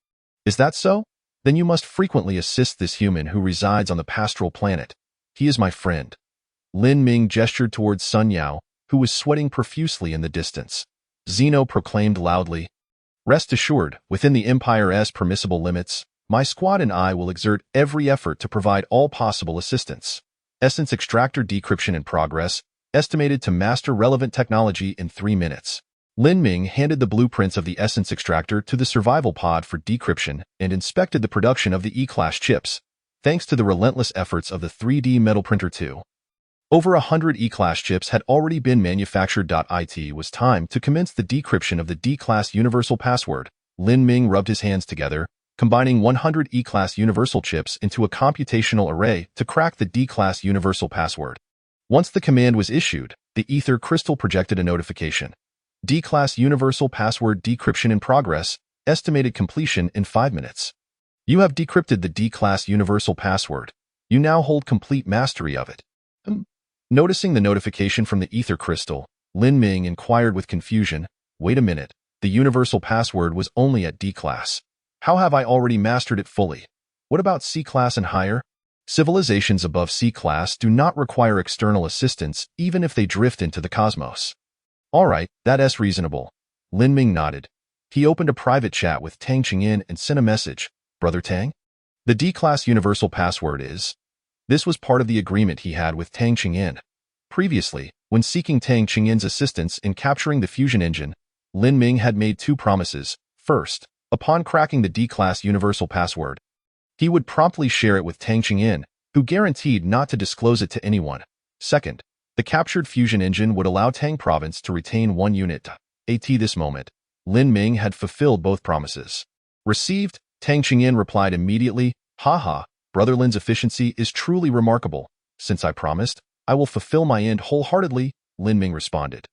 "Is that so? Then you must frequently assist this human who resides on the pastoral planet. He is my friend." Lin Ming gestured towards Sun Yao, who was sweating profusely in the distance. Xeno proclaimed loudly, "Rest assured, within the Empire's permissible limits, my squad and I will exert every effort to provide all possible assistance." Essence Extractor Decryption in progress, estimated to master relevant technology in 3 minutes. Lin Ming handed the blueprints of the Essence Extractor to the survival pod for decryption and inspected the production of the E-Class chips, thanks to the relentless efforts of the 3D metal printer 2. Over 100 E-Class chips had already been manufactured. It was time to commence the decryption of the D-Class Universal Password. Lin Ming rubbed his hands together, combining 100 E-Class Universal chips into a computational array to crack the D-Class Universal Password. Once the command was issued, the ether crystal projected a notification. D-Class Universal Password decryption in progress, estimated completion in 5 minutes. You have decrypted the D-Class Universal Password. You now hold complete mastery of it. Noticing the notification from the ether crystal, Lin Ming inquired with confusion, "Wait a minute. The universal password was only at D class. How have I already mastered it fully? What about C class and higher? Civilizations above C class do not require external assistance even if they drift into the cosmos. All right, that's reasonable. Lin Ming nodded. He opened a private chat with Tang Qingyin and sent a message. Brother Tang? The D-class universal password is... This was part of the agreement he had with Tang Qingyin. Previously, when seeking Tang Qingyin's assistance in capturing the fusion engine, Lin Ming had made two promises. First, upon cracking the D-class universal password, he would promptly share it with Tang Qingyin, who guaranteed not to disclose it to anyone. Second, the captured fusion engine would allow Tang Province to retain one unit. At this moment, Lin Ming had fulfilled both promises. Received, Tang Qingyin replied immediately, Haha, Brother Lin's efficiency is truly remarkable. Since I promised, I will fulfill my end wholeheartedly, Lin Ming responded.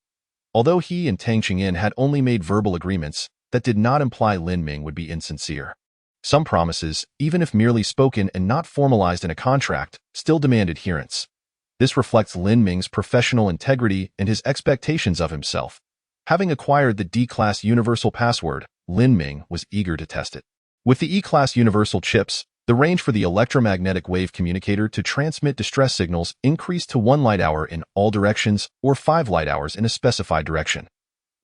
Although he and Tang Qingyin had only made verbal agreements, that did not imply Lin Ming would be insincere. Some promises, even if merely spoken and not formalized in a contract, still demand adherence. This reflects Lin Ming's professional integrity and his expectations of himself. Having acquired the D-class universal password, Lin Ming was eager to test it. With the E-class universal chips, the range for the electromagnetic wave communicator to transmit distress signals increased to 1 light hour in all directions or 5 light hours in a specified direction.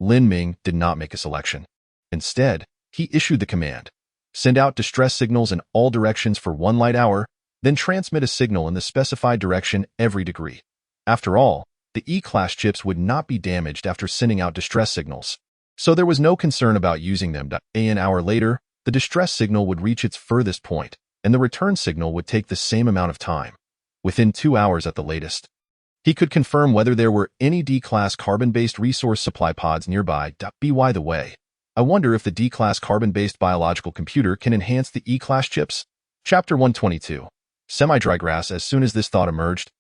Lin Ming did not make a selection. Instead, he issued the command. Send out distress signals in all directions for 1 light hour, then transmit a signal in the specified direction every degree. After all, the E-class chips would not be damaged after sending out distress signals. So there was no concern about using them. An hour later, the distress signal would reach its furthest point, and the return signal would take the same amount of time, within 2 hours at the latest. He could confirm whether there were any D-class carbon-based resource supply pods nearby. By the way, I wonder if the D-class carbon-based biological computer can enhance the E-class chips? Chapter 122. Semi-dry grass. As soon as this thought emerged,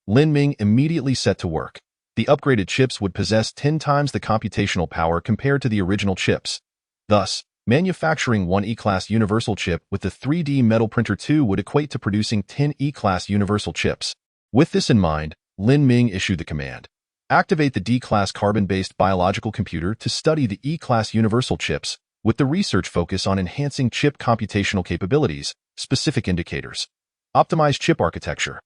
Lin Ming immediately set to work. The upgraded chips would possess 10 times the computational power compared to the original chips. Thus, manufacturing one E-class universal chip with the 3D metal printer 2 would equate to producing 10 E-class universal chips. With this in mind, Lin Ming issued the command. Activate the D-class carbon-based biological computer to study the E-class universal chips, with the research focus on enhancing chip computational capabilities, specific indicators. Optimize chip architecture.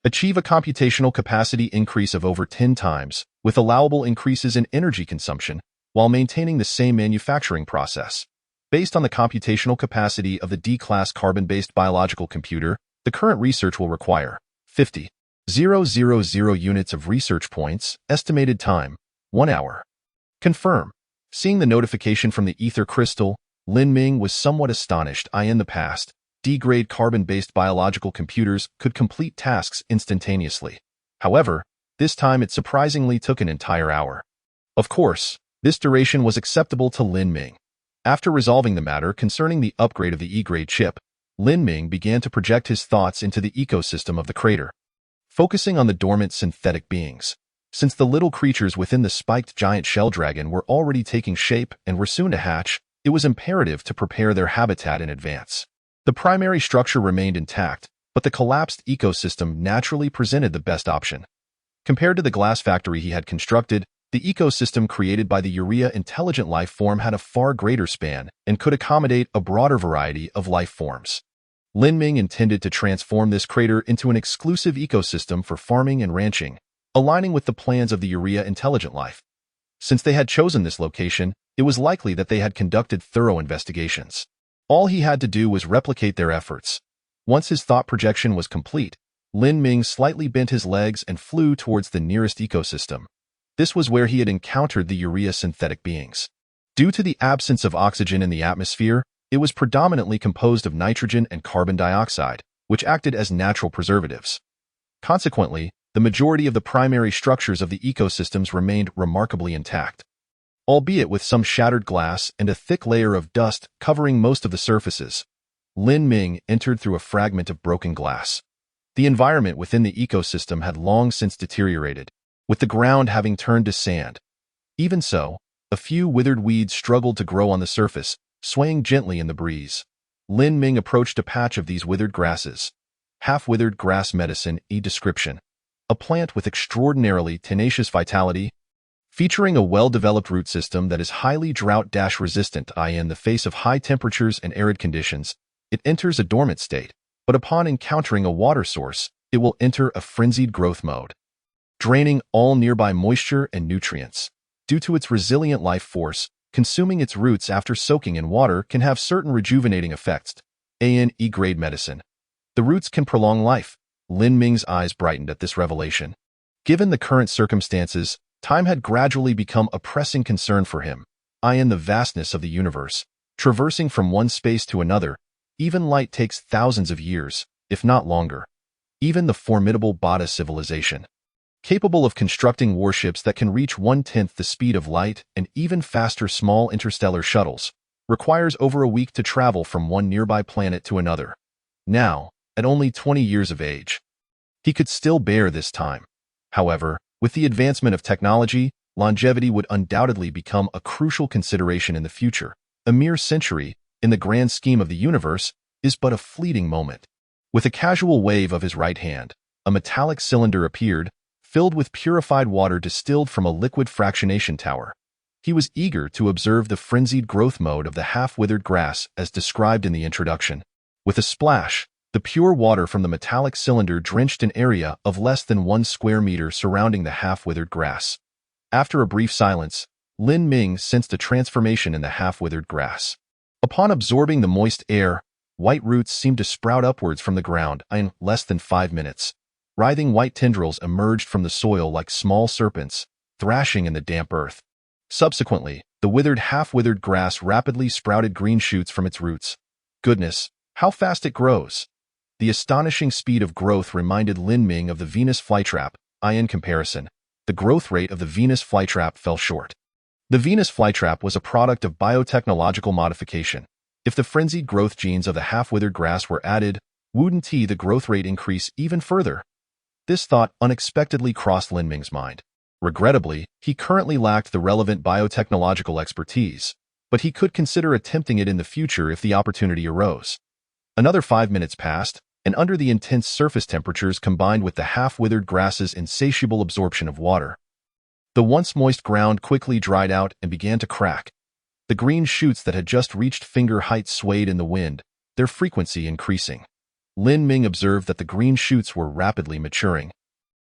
Achieve a computational capacity increase of over 10 times, with allowable increases in energy consumption, while maintaining the same manufacturing process. Based on the computational capacity of the D-class carbon-based biological computer, the current research will require 50,000 units of research points, estimated time, 1 hour. Confirm. Seeing the notification from the ether crystal, Lin Ming was somewhat astonished. In the past, D-grade carbon-based biological computers could complete tasks instantaneously. However, this time it surprisingly took an entire hour. Of course, this duration was acceptable to Lin Ming. After resolving the matter concerning the upgrade of the E-grade chip, Lin Ming began to project his thoughts into the ecosystem of the crater. Focusing on the dormant synthetic beings. Since the little creatures within the spiked giant shell dragon were already taking shape and were soon to hatch, it was imperative to prepare their habitat in advance. The primary structure remained intact, but the collapsed ecosystem naturally presented the best option. Compared to the glass factory he had constructed, the ecosystem created by the urea intelligent life form had a far greater span and could accommodate a broader variety of life forms. Lin Ming intended to transform this crater into an exclusive ecosystem for farming and ranching, aligning with the plans of the urea intelligent life. Since they had chosen this location, it was likely that they had conducted thorough investigations. All he had to do was replicate their efforts. Once his thought projection was complete, Lin Ming slightly bent his legs and flew towards the nearest ecosystem. This was where he had encountered the urea synthetic beings. Due to the absence of oxygen in the atmosphere, it was predominantly composed of nitrogen and carbon dioxide, which acted as natural preservatives. Consequently, the majority of the primary structures of the ecosystems remained remarkably intact, albeit with some shattered glass and a thick layer of dust covering most of the surfaces. Lin Ming entered through a fragment of broken glass. The environment within the ecosystem had long since deteriorated, with the ground having turned to sand. Even so, a few withered weeds struggled to grow on the surface, swaying gently in the breeze. Lin Ming approached a patch of these withered grasses. Half-withered grass medicine, description. A plant with extraordinarily tenacious vitality. featuring a well-developed root system that is highly drought-resistant in the face of high temperatures and arid conditions. It enters a dormant state, but upon encountering a water source, it will enter a frenzied growth mode, draining all nearby moisture and nutrients. Due to its resilient life force, consuming its roots after soaking in water can have certain rejuvenating effects. E-grade medicine. The roots can prolong life. Lin Ming's eyes brightened at this revelation. Given the current circumstances, time had gradually become a pressing concern for him. In the vastness of the universe, traversing from one space to another, even light takes thousands of years, if not longer. Even the formidable Bada civilization, capable of constructing warships that can reach 1/10 the speed of light and even faster small interstellar shuttles, requires over a week to travel from one nearby planet to another. Now, at only 20 years of age, he could still bear this time. However, with the advancement of technology, longevity would undoubtedly become a crucial consideration in the future. A mere century, in the grand scheme of the universe, is but a fleeting moment. With a casual wave of his right hand, a metallic cylinder appeared, filled with purified water distilled from a liquid fractionation tower. He was eager to observe the frenzied growth mode of the half-withered grass as described in the introduction. With a splash, the pure water from the metallic cylinder drenched an area of less than 1 square meter surrounding the half-withered grass. After a brief silence, Lin Ming sensed a transformation in the half-withered grass. Upon absorbing the moist air, white roots seemed to sprout upwards from the ground in less than 5 minutes. Writhing white tendrils emerged from the soil like small serpents, thrashing in the damp earth. Subsequently, the half-withered grass rapidly sprouted green shoots from its roots. Goodness, how fast it grows! The astonishing speed of growth reminded Lin Ming of the Venus flytrap. In comparison, the growth rate of the Venus flytrap fell short. The Venus flytrap was a product of biotechnological modification. If the frenzied growth genes of the half-withered grass were added, wouldn't the growth rate increase even further? This thought unexpectedly crossed Lin Ming's mind. Regrettably, he currently lacked the relevant biotechnological expertise, but he could consider attempting it in the future if the opportunity arose. Another 5 minutes passed, and under the intense surface temperatures combined with the half-withered grass's insatiable absorption of water, the once moist ground quickly dried out and began to crack. The green shoots that had just reached finger height swayed in the wind, their frequency increasing. Lin Ming observed that the green shoots were rapidly maturing,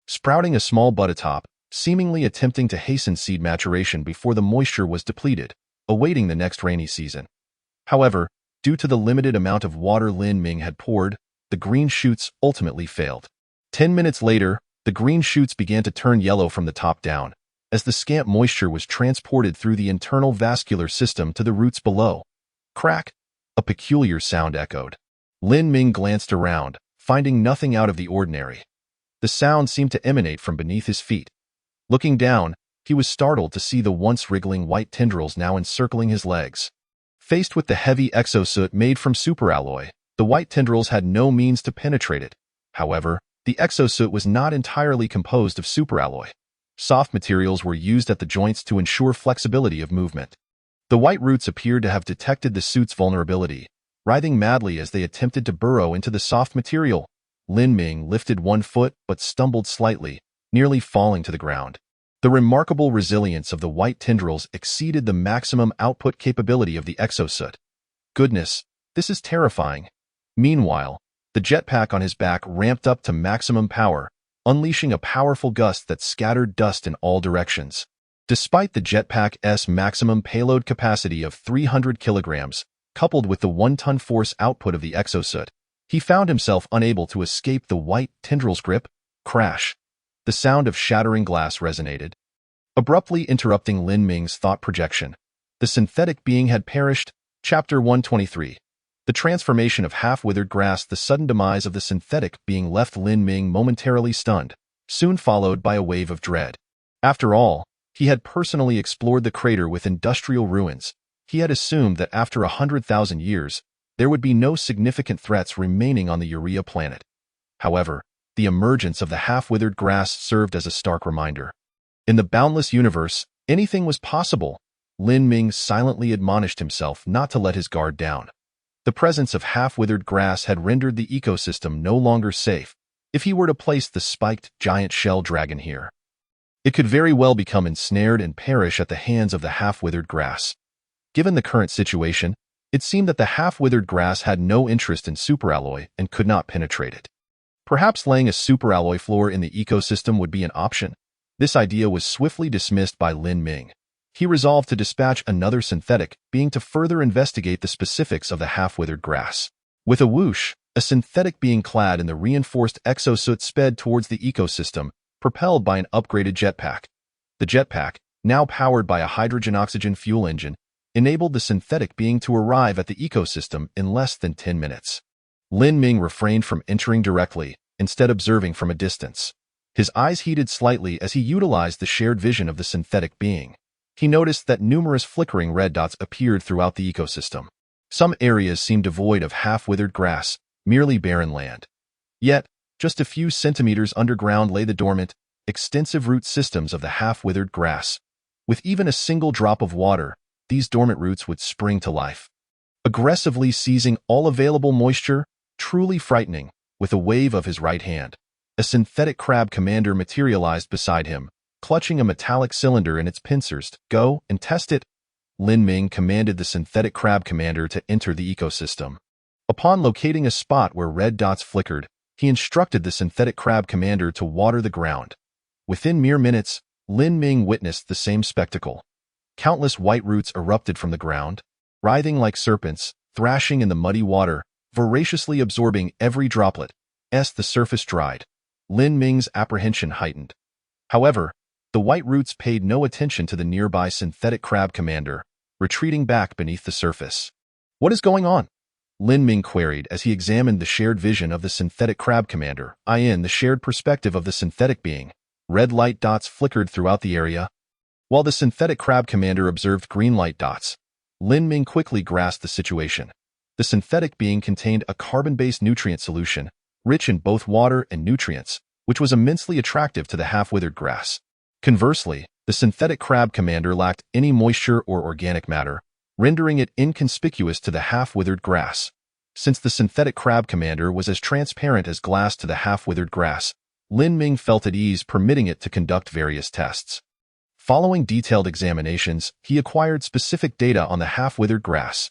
sprouting a small bud atop, seemingly attempting to hasten seed maturation before the moisture was depleted, awaiting the next rainy season. However, due to the limited amount of water Lin Ming had poured, the green shoots ultimately failed. 10 minutes later, the green shoots began to turn yellow from the top down, as the scant moisture was transported through the internal vascular system to the roots below. Crack! A peculiar sound echoed. Lin Ming glanced around, finding nothing out of the ordinary. The sound seemed to emanate from beneath his feet. Looking down, he was startled to see the once wriggling white tendrils now encircling his legs. Faced with the heavy exosoot made from superalloy, the white tendrils had no means to penetrate it. However, the exosoot was not entirely composed of superalloy. Soft materials were used at the joints to ensure flexibility of movement. The white roots appeared to have detected the suit's vulnerability, writhing madly as they attempted to burrow into the soft material. Lin Ming lifted one foot but stumbled slightly, nearly falling to the ground. The remarkable resilience of the white tendrils exceeded the maximum output capability of the exosoot. Goodness, this is terrifying. Meanwhile, the jetpack on his back ramped up to maximum power, unleashing a powerful gust that scattered dust in all directions. Despite the jetpack's maximum payload capacity of 300 kilograms, coupled with the 1-ton force output of the exosoot, he found himself unable to escape the white tendrils' grip. Crash! The sound of shattering glass resonated, abruptly interrupting Lin Ming's thought projection. The synthetic being had perished. Chapter 123. The transformation of half-withered grass. The sudden demise of the synthetic being left Lin Ming momentarily stunned, soon followed by a wave of dread. After all, he had personally explored the crater with industrial ruins. He had assumed that after 100,000 years, there would be no significant threats remaining on the Urea planet. However, the emergence of the half-withered grass served as a stark reminder. In the boundless universe, anything was possible. Lin Ming silently admonished himself not to let his guard down. The presence of half-withered grass had rendered the ecosystem no longer safe. If he were to place the spiked giant shell dragon here, It could very well become ensnared and perish at the hands of the half-withered grass. Given the current situation, it seemed that the half-withered grass had no interest in superalloy and could not penetrate it. Perhaps laying a superalloy floor in the ecosystem would be an option. This idea was swiftly dismissed by Lin Ming. He resolved to dispatch another synthetic being to further investigate the specifics of the half-withered grass. With a whoosh, a synthetic being clad in the reinforced exosuit sped towards the ecosystem, propelled by an upgraded jetpack. The jetpack, now powered by a hydrogen-oxygen fuel engine, enabled the synthetic being to arrive at the ecosystem in less than 10 minutes. Lin Ming refrained from entering directly, instead observing from a distance. His eyes heated slightly as he utilized the shared vision of the synthetic being. He noticed that numerous flickering red dots appeared throughout the ecosystem. Some areas seemed devoid of half-withered grass, merely barren land. Yet, just a few centimeters underground lay the dormant, extensive root systems of the half-withered grass. With even a single drop of water, these dormant roots would spring to life, aggressively seizing all available moisture, truly frightening. With a wave of his right hand, a synthetic crab commander materialized beside him, clutching a metallic cylinder in its pincers. Go and test it. Lin Ming commanded the synthetic crab commander to enter the ecosystem. Upon locating a spot where red dots flickered, he instructed the synthetic crab commander to water the ground. Within mere minutes, Lin Ming witnessed the same spectacle. Countless white roots erupted from the ground, writhing like serpents, thrashing in the muddy water, voraciously absorbing every droplet. As the surface dried, Lin Ming's apprehension heightened. However, the white roots paid no attention to the nearby synthetic crab commander, retreating back beneath the surface. What is going on? Lin Ming queried as he examined the shared vision of the synthetic crab commander, i.e. the shared perspective of the synthetic being. Red light dots flickered throughout the area. While the synthetic crab commander observed green light dots, Lin Ming quickly grasped the situation. The synthetic being contained a carbon-based nutrient solution, rich in both water and nutrients, which was immensely attractive to the half-withered grass. Conversely, the synthetic crab commander lacked any moisture or organic matter, rendering it inconspicuous to the half-withered grass. Since the synthetic crab commander was as transparent as glass to the half-withered grass, Lin Ming felt at ease permitting it to conduct various tests. Following detailed examinations, he acquired specific data on the half-withered grass.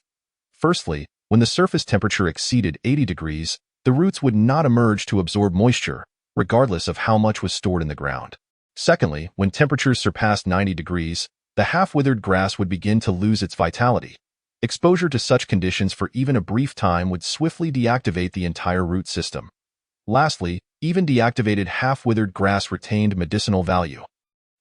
Firstly, when the surface temperature exceeded 80 degrees, the roots would not emerge to absorb moisture, regardless of how much was stored in the ground. Secondly, when temperatures surpassed 90 degrees, the half-withered grass would begin to lose its vitality. Exposure to such conditions for even a brief time would swiftly deactivate the entire root system. Lastly, even deactivated half-withered grass retained medicinal value.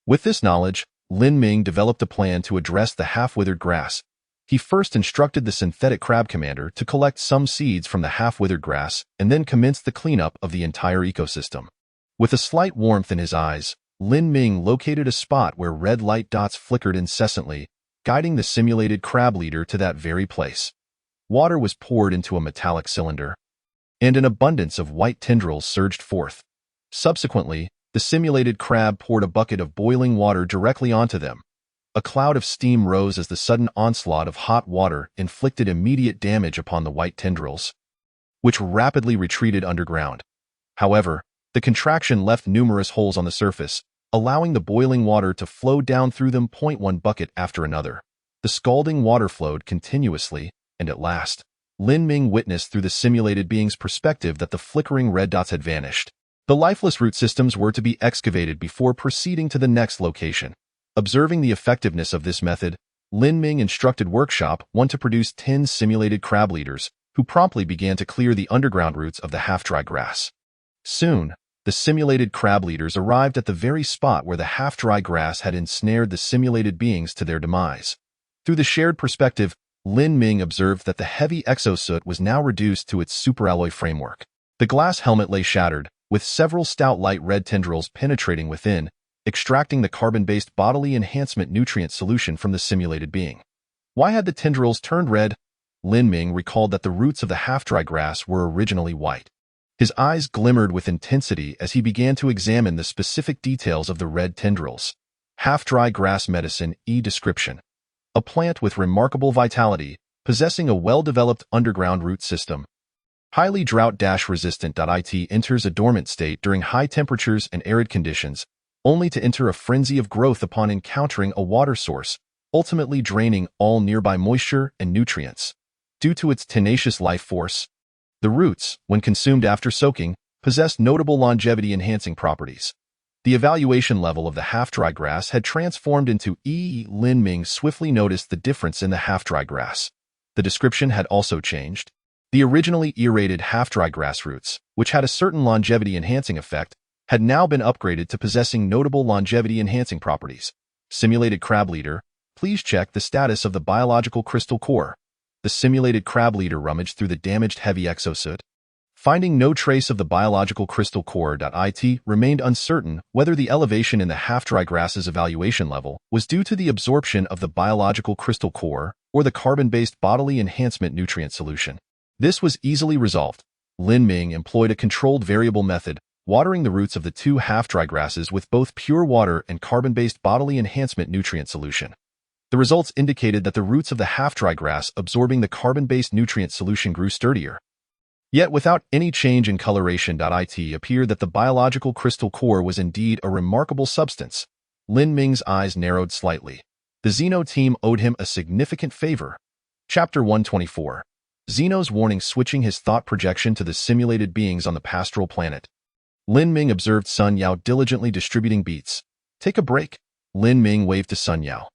With this knowledge, Lin Ming developed a plan to address the half-withered grass. He first instructed the synthetic crab commander to collect some seeds from the half-withered grass and then commenced the cleanup of the entire ecosystem. With a slight warmth in his eyes, Lin Ming located a spot where red light dots flickered incessantly, guiding the simulated crab leader to that very place. Water was poured into a metallic cylinder, and an abundance of white tendrils surged forth. Subsequently, the simulated crab poured a bucket of boiling water directly onto them. A cloud of steam rose as the sudden onslaught of hot water inflicted immediate damage upon the white tendrils, which rapidly retreated underground. However, the contraction left numerous holes on the surface, allowing the boiling water to flow down through them. One bucket after another. The scalding water flowed continuously, and at last, Lin Ming witnessed through the simulated being's perspective that the flickering red dots had vanished. The lifeless root systems were to be excavated before proceeding to the next location. Observing the effectiveness of this method, Lin Ming instructed Workshop 1 to produce 10 simulated crab leaders, who promptly began to clear the underground roots of the half-dry grass. Soon, the simulated crab leaders arrived at the very spot where the half-dry grass had ensnared the simulated beings to their demise. Through the shared perspective, Lin Ming observed that the heavy exosuit was now reduced to its superalloy framework. The glass helmet lay shattered, with several stout light red tendrils penetrating within, extracting the carbon-based bodily enhancement nutrient solution from the simulated being. Why had the tendrils turned red? Lin Ming recalled that the roots of the half-dry grass were originally white. His eyes glimmered with intensity as he began to examine the specific details of the red tendrils. Half-dry grass medicine description. A plant with remarkable vitality, possessing a well-developed underground root system. Highly drought-resistant. It enters a dormant state during high temperatures and arid conditions, only to enter a frenzy of growth upon encountering a water source, ultimately draining all nearby moisture and nutrients. Due to its tenacious life force, the roots, when consumed after soaking, possessed notable longevity-enhancing properties. The evaluation level of the half-dry grass had transformed into Lin Ming swiftly noticed the difference in the half-dry grass. The description had also changed. The originally aerated half-dry grass roots, which had a certain longevity-enhancing effect, had now been upgraded to possessing notable longevity-enhancing properties. Simulated crab leader, please check the status of the biological crystal core. The simulated crab leader rummaged through the damaged heavy exosuit. Finding no trace of the biological crystal core, it remained uncertain whether the elevation in the half-dry grass's evaluation level was due to the absorption of the biological crystal core or the carbon-based bodily enhancement nutrient solution. This was easily resolved. Lin Ming employed a controlled variable method, watering the roots of the two half-dry grasses with both pure water and carbon-based bodily enhancement nutrient solution. The results indicated that the roots of the half-dry grass absorbing the carbon-based nutrient solution grew sturdier. Yet without any change in coloration, it appeared that the biological crystal core was indeed a remarkable substance. Lin Ming's eyes narrowed slightly. The Xeno team owed him a significant favor. Chapter 124. Xeno's warning, switching his thought projection to the simulated beings on the pastoral planet. Lin Ming observed Sun Yao diligently distributing beets. Take a break. Lin Ming waved to Sun Yao.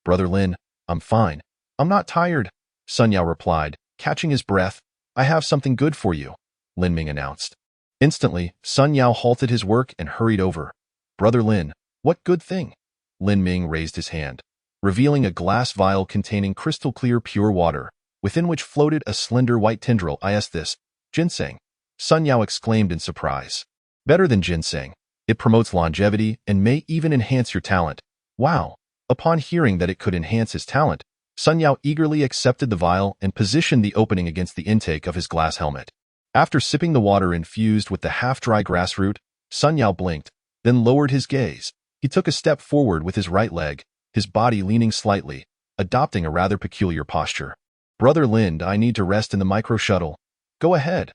Brother Lin, I'm fine. I'm not tired, Sun Yao replied, catching his breath. I have something good for you, Lin Ming announced. Instantly, Sun Yao halted his work and hurried over. Brother Lin, what good thing? Lin Ming raised his hand, revealing a glass vial containing crystal-clear pure water, within which floated a slender white tendril. This, ginseng, Sun Yao exclaimed in surprise. Better than ginseng. It promotes longevity and may even enhance your talent. Wow! Upon hearing that it could enhance his talent, Sun Yao eagerly accepted the vial and positioned the opening against the intake of his glass helmet. After sipping the water infused with the half-dry grass root, Sun Yao blinked, then lowered his gaze. He took a step forward with his right leg, his body leaning slightly, adopting a rather peculiar posture. Brother Lin, I need to rest in the micro-shuttle. Go ahead.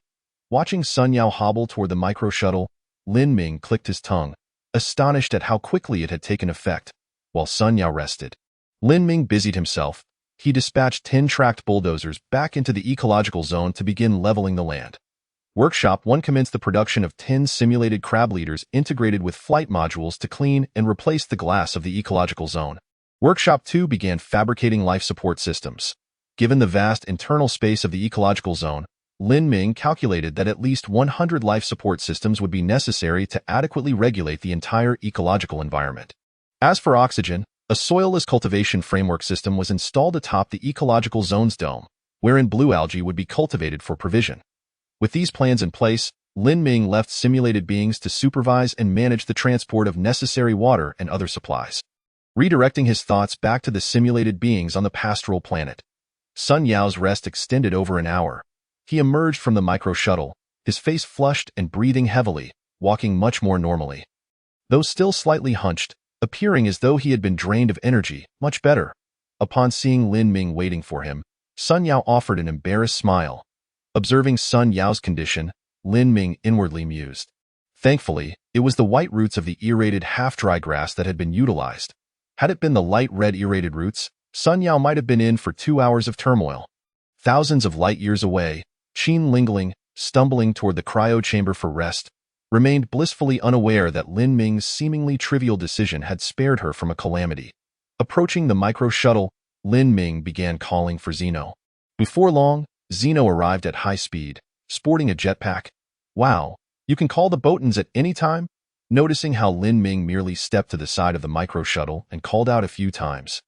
Watching Sun Yao hobble toward the micro-shuttle, Lin Ming clicked his tongue, astonished at how quickly it had taken effect. While Sun Yao rested, Lin Ming busied himself. He dispatched 10 tracked bulldozers back into the ecological zone to begin leveling the land. Workshop 1 commenced the production of 10 simulated crab leaders integrated with flight modules to clean and replace the glass of the ecological zone. Workshop 2 began fabricating life support systems. Given the vast internal space of the ecological zone, Lin Ming calculated that at least 100 life support systems would be necessary to adequately regulate the entire ecological environment. As for oxygen, a soilless cultivation framework system was installed atop the ecological zone's dome, wherein blue algae would be cultivated for provision. With these plans in place, Lin Ming left simulated beings to supervise and manage the transport of necessary water and other supplies. Redirecting his thoughts back to the simulated beings on the pastoral planet, Sun Yao's rest extended over an hour. He emerged from the micro-shuttle, his face flushed and breathing heavily, walking much more normally. Though still slightly hunched, appearing as though he had been drained of energy, much better. Upon seeing Lin Ming waiting for him, Sun Yao offered an embarrassed smile. Observing Sun Yao's condition, Lin Ming inwardly mused. Thankfully, it was the white roots of the aerated half-dry grass that had been utilized. Had it been the light red aerated roots, Sun Yao might have been in for 2 hours of turmoil. Thousands of light years away, Qin Lingling, stumbling toward the cryo chamber for rest, remained blissfully unaware that Lin Ming's seemingly trivial decision had spared her from a calamity. Approaching the micro-shuttle, Lin Ming began calling for Xeno. Before long, Xeno arrived at high speed, sporting a jetpack. Wow, you can call the Botans at any time? Noticing how Lin Ming merely stepped to the side of the micro-shuttle and called out a few times.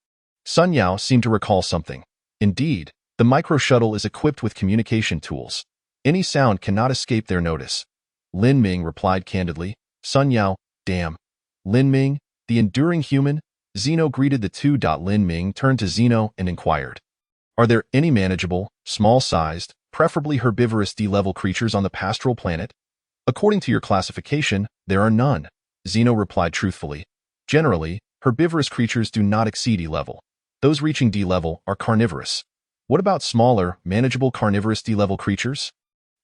Sun Yao seemed to recall something. Indeed, the micro-shuttle is equipped with communication tools. Any sound cannot escape their notice. Lin Ming replied candidly. Sun Yao, damn. Lin Ming, the enduring human? Xeno greeted the two. Lin Ming turned to Xeno and inquired. Are there any manageable, small-sized, preferably herbivorous D-level creatures on the pastoral planet? According to your classification, there are none, Xeno replied truthfully. Generally, herbivorous creatures do not exceed E-level. Those reaching D-level are carnivorous. What about smaller, manageable carnivorous D-level creatures?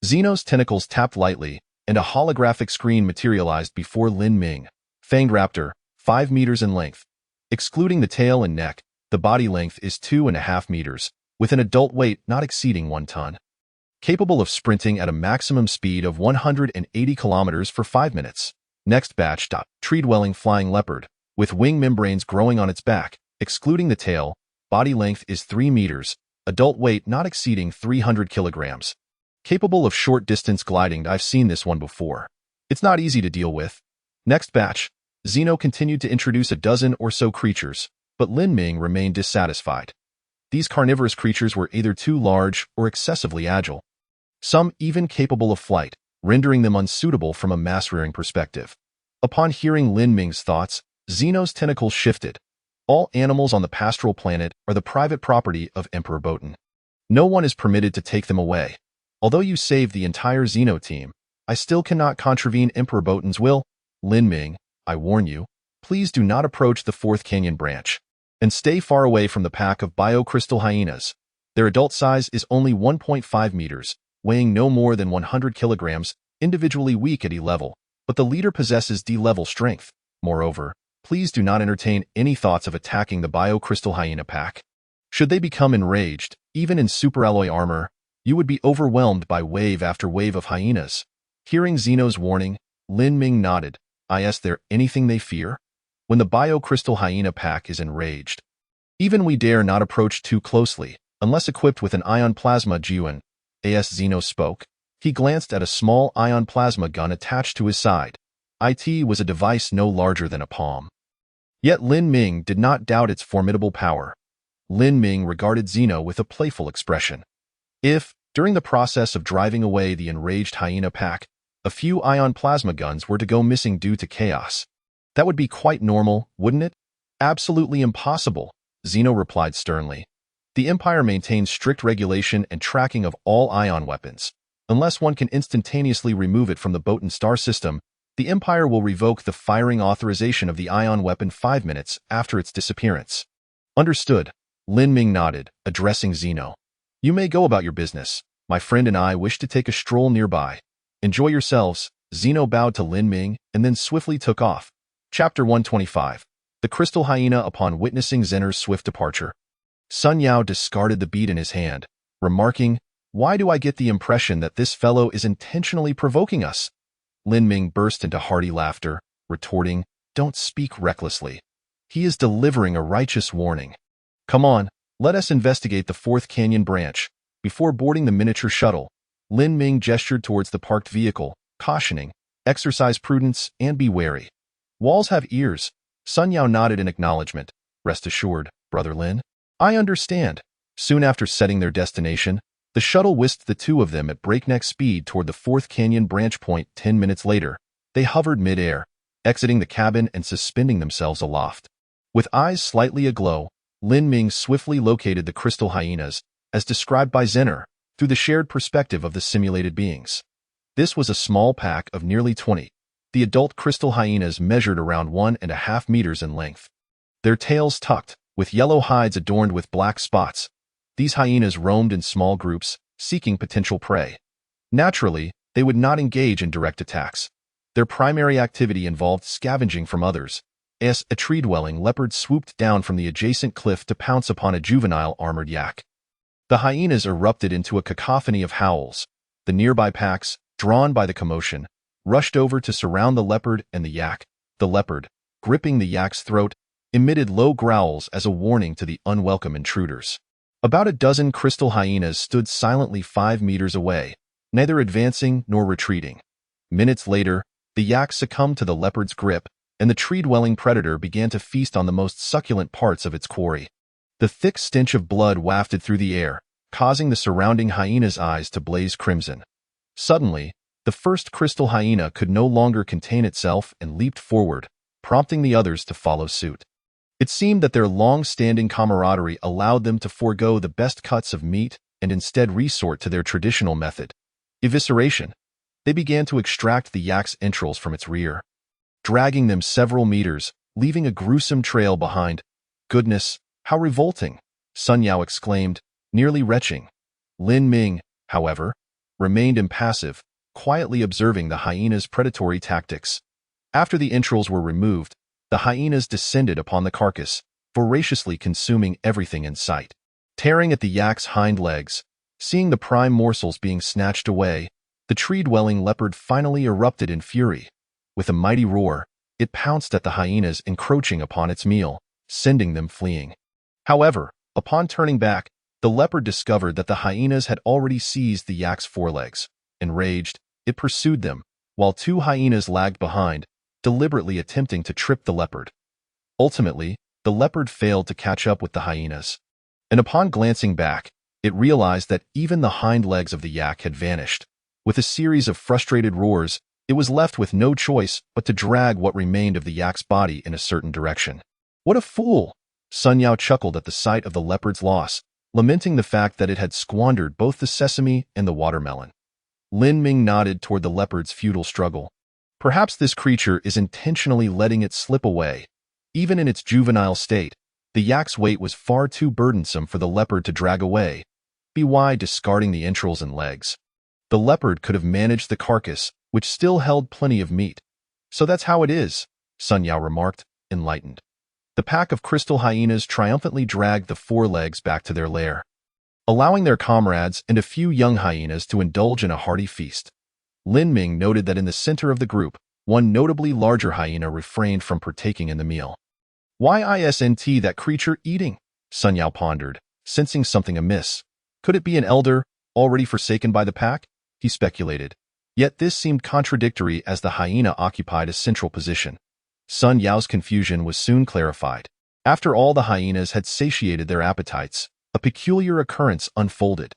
Xeno's tentacles tapped lightly, and a holographic screen materialized before Lin Ming. Fanged raptor, 5 meters in length. Excluding the tail and neck, the body length is 2.5 meters, with an adult weight not exceeding 1 ton. Capable of sprinting at a maximum speed of 180 kilometers for 5 minutes. Next batch. Tree-dwelling flying leopard, with wing membranes growing on its back, excluding the tail, body length is 3 meters, adult weight not exceeding 300 kilograms. Capable of short-distance gliding. I've seen this one before. It's not easy to deal with. Next batch. Zeno continued to introduce a dozen or so creatures, but Lin Ming remained dissatisfied. These carnivorous creatures were either too large or excessively agile. Some even capable of flight, rendering them unsuitable from a mass-rearing perspective. Upon hearing Lin Ming's thoughts, Zeno's tentacles shifted. All animals on the pastoral planet are the private property of Emperor Botan. No one is permitted to take them away. Although you saved the entire Zeno team, I still cannot contravene Emperor Botan's will. Lin Ming, I warn you, please do not approach the 4th Canyon branch, and stay far away from the pack of biocrystal hyenas. Their adult size is only 1.5 meters, weighing no more than 100 kilograms, individually weak at E-level, but the leader possesses D-level strength. Moreover, please do not entertain any thoughts of attacking the biocrystal hyena pack. Should they become enraged, even in superalloy armor, you would be overwhelmed by wave after wave of hyenas. Hearing Zeno's warning, Lin Ming nodded. Is there anything they fear? When the biocrystal hyena pack is enraged, even we dare not approach too closely, unless equipped with an ion plasma Jiuan. As Zeno spoke, he glanced at a small ion plasma gun attached to his side. It was a device no larger than a palm. Yet Lin Ming did not doubt its formidable power. Lin Ming regarded Zeno with a playful expression. If, during the process of driving away the enraged hyena pack, a few ion plasma guns were to go missing due to chaos, that would be quite normal, wouldn't it? Absolutely impossible, Zeno replied sternly. The Empire maintains strict regulation and tracking of all ion weapons. Unless one can instantaneously remove it from the Botan star system, the Empire will revoke the firing authorization of the ion weapon 5 minutes after its disappearance. Understood, Lin Ming nodded, addressing Zeno. You may go about your business. My friend and I wish to take a stroll nearby. Enjoy yourselves. Zeno bowed to Lin Ming and then swiftly took off. Chapter 125. The Crystal Hyena upon witnessing Zener's swift departure. Sun Yao discarded the bead in his hand, remarking, "Why do I get the impression that this fellow is intentionally provoking us?" Lin Ming burst into hearty laughter, retorting, "Don't speak recklessly. He is delivering a righteous warning. Come on, let us investigate the 4th Canyon branch." Before boarding the miniature shuttle, Lin Ming gestured towards the parked vehicle, cautioning, "Exercise prudence and be wary. Walls have ears." Sun Yao nodded in acknowledgement. "Rest assured, Brother Lin. I understand." Soon after setting their destination, the shuttle whisked the two of them at breakneck speed toward the 4th Canyon branch point. 10 minutes later, they hovered mid-air, exiting the cabin and suspending themselves aloft. With eyes slightly aglow, Lin Ming swiftly located the crystal hyenas, as described by Zener, through the shared perspective of the simulated beings. This was a small pack of nearly 20. The adult crystal hyenas measured around 1.5 meters in length. Their tails tucked, with yellow hides adorned with black spots. These hyenas roamed in small groups, seeking potential prey. Naturally, they would not engage in direct attacks. Their primary activity involved scavenging from others, as a tree-dwelling leopard swooped down from the adjacent cliff to pounce upon a juvenile armored yak. The hyenas erupted into a cacophony of howls. The nearby packs, drawn by the commotion, rushed over to surround the leopard and the yak. The leopard, gripping the yak's throat, emitted low growls as a warning to the unwelcome intruders. About a dozen crystal hyenas stood silently 5 meters away, neither advancing nor retreating. Minutes later, the yak succumbed to the leopard's grip, and the tree-dwelling predator began to feast on the most succulent parts of its quarry. The thick stench of blood wafted through the air, causing the surrounding hyena's eyes to blaze crimson. Suddenly, the first crystal hyena could no longer contain itself and leaped forward, prompting the others to follow suit. It seemed that their long-standing camaraderie allowed them to forego the best cuts of meat and instead resort to their traditional method, evisceration. They began to extract the yak's entrails from its rear, dragging them several meters, leaving a gruesome trail behind. "Goodness, how revolting!" Sun Yao exclaimed, nearly retching. Lin Ming, however, remained impassive, quietly observing the hyena's predatory tactics. After the entrails were removed, the hyenas descended upon the carcass, voraciously consuming everything in sight. Tearing at the yak's hind legs, seeing the prime morsels being snatched away, the tree-dwelling leopard finally erupted in fury. With a mighty roar, it pounced at the hyenas encroaching upon its meal, sending them fleeing. However, upon turning back, the leopard discovered that the hyenas had already seized the yak's forelegs. Enraged, it pursued them, while two hyenas lagged behind, deliberately attempting to trip the leopard. Ultimately, the leopard failed to catch up with the hyenas, and upon glancing back, it realized that even the hind legs of the yak had vanished. With a series of frustrated roars, it was left with no choice but to drag what remained of the yak's body in a certain direction. "What a fool!" Sun Yao chuckled at the sight of the leopard's loss, lamenting the fact that it had squandered both the sesame and the watermelon. Lin Ming nodded toward the leopard's futile struggle. Perhaps this creature is intentionally letting it slip away. Even in its juvenile state, the yak's weight was far too burdensome for the leopard to drag away, discarding the entrails and legs. The leopard could have managed the carcass, which still held plenty of meat. "So that's how it is," Sun Yao remarked, enlightened. The pack of crystal hyenas triumphantly dragged the forelegs back to their lair, allowing their comrades and a few young hyenas to indulge in a hearty feast. Lin Ming noted that in the center of the group, one notably larger hyena refrained from partaking in the meal. "Why isn't that creature eating?" Sun Yao pondered, sensing something amiss. Could it be an elder, already forsaken by the pack? He speculated. Yet this seemed contradictory as the hyena occupied a central position. Sun Yao's confusion was soon clarified. After all the hyenas had satiated their appetites, a peculiar occurrence unfolded.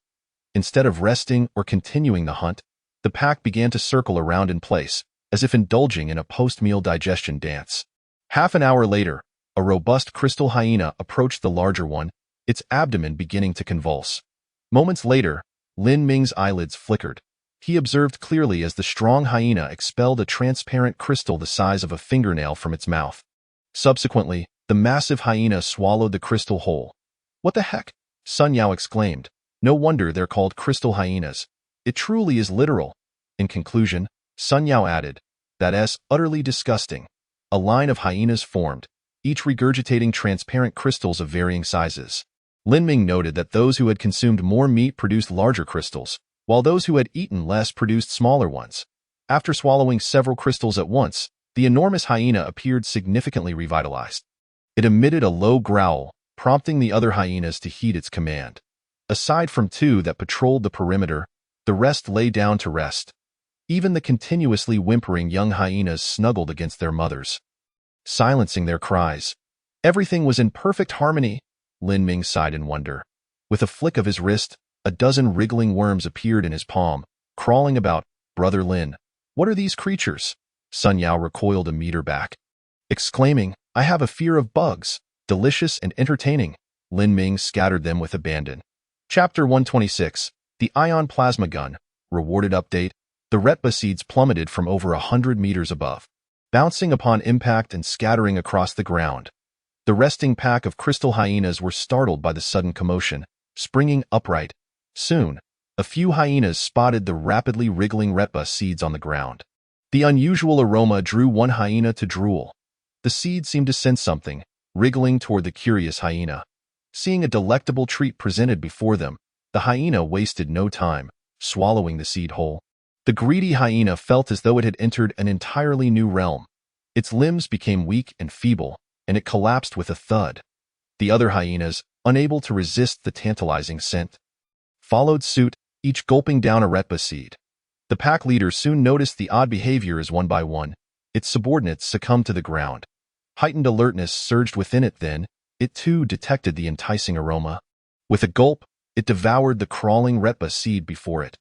Instead of resting or continuing the hunt, the pack began to circle around in place, as if indulging in a post-meal digestion dance. Half an hour later, a robust crystal hyena approached the larger one, its abdomen beginning to convulse. Moments later, Lin Ming's eyelids flickered. He observed clearly as the strong hyena expelled a transparent crystal the size of a fingernail from its mouth. Subsequently, the massive hyena swallowed the crystal whole. "What the heck?" Sun Yao exclaimed. "No wonder they're called crystal hyenas. It truly is literal." In conclusion, Sun Yao added, "That's utterly disgusting." A line of hyenas formed, each regurgitating transparent crystals of varying sizes. Lin Ming noted that those who had consumed more meat produced larger crystals, while those who had eaten less produced smaller ones. After swallowing several crystals at once, the enormous hyena appeared significantly revitalized. It emitted a low growl, prompting the other hyenas to heed its command. Aside from two that patrolled the perimeter, the rest lay down to rest. Even the continuously whimpering young hyenas snuggled against their mothers, silencing their cries. Everything was in perfect harmony. Lin Ming sighed in wonder. With a flick of his wrist, a dozen wriggling worms appeared in his palm, crawling about. "Brother Lin, what are these creatures?" Sun Yao recoiled a meter back, exclaiming, "I have a fear of bugs. Delicious and entertaining." Lin Ming scattered them with abandon. Chapter 126, The Ion Plasma Gun. Rewarded update. The retba seeds plummeted from over 100 meters above, bouncing upon impact and scattering across the ground. The resting pack of crystal hyenas were startled by the sudden commotion, springing upright. Soon, a few hyenas spotted the rapidly wriggling retba seeds on the ground. The unusual aroma drew one hyena to drool. The seed seemed to sense something, wriggling toward the curious hyena. Seeing a delectable treat presented before them, the hyena wasted no time, swallowing the seed whole. The greedy hyena felt as though it had entered an entirely new realm. Its limbs became weak and feeble, and it collapsed with a thud. The other hyenas, unable to resist the tantalizing scent, followed suit, each gulping down a retba seed. The pack leader soon noticed the odd behavior as one by one, its subordinates succumbed to the ground. Heightened alertness surged within it then, it too detected the enticing aroma. With a gulp, it devoured the crawling retba seed before it.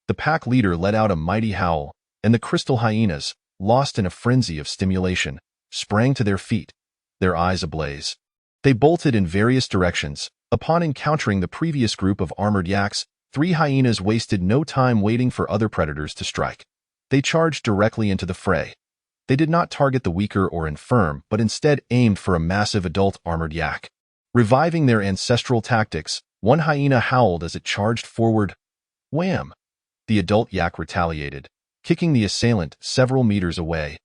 The pack leader let out a mighty howl, and the crystal hyenas, lost in a frenzy of stimulation, sprang to their feet, their eyes ablaze. They bolted in various directions. Upon encountering the previous group of armored yaks, 3 hyenas wasted no time waiting for other predators to strike. They charged directly into the fray. They did not target the weaker or infirm, but instead aimed for a massive adult armored yak. Reviving their ancestral tactics, one hyena howled as it charged forward. Wham! The adult yak retaliated, kicking the assailant several meters away.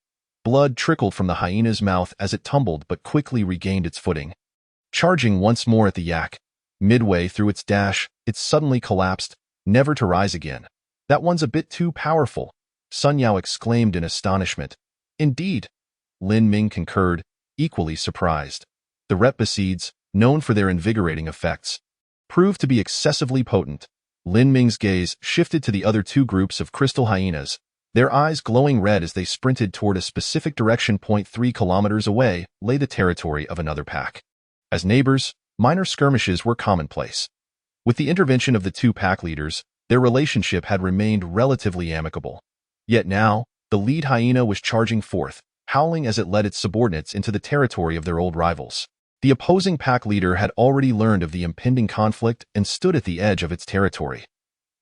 Blood trickled from the hyena's mouth as it tumbled but quickly regained its footing. Charging once more at the yak. Midway through its dash, it suddenly collapsed, never to rise again. "That one's a bit too powerful," Sun Yao exclaimed in astonishment. "Indeed," Lin Ming concurred, equally surprised. The repticides, known for their invigorating effects, proved to be excessively potent. Lin Ming's gaze shifted to the other two groups of crystal hyenas, their eyes glowing red as they sprinted toward a specific direction. 3 kilometers away lay the territory of another pack. As neighbors, minor skirmishes were commonplace. With the intervention of the two pack leaders, their relationship had remained relatively amicable. Yet now, the lead hyena was charging forth, howling as it led its subordinates into the territory of their old rivals. The opposing pack leader had already learned of the impending conflict and stood at the edge of its territory.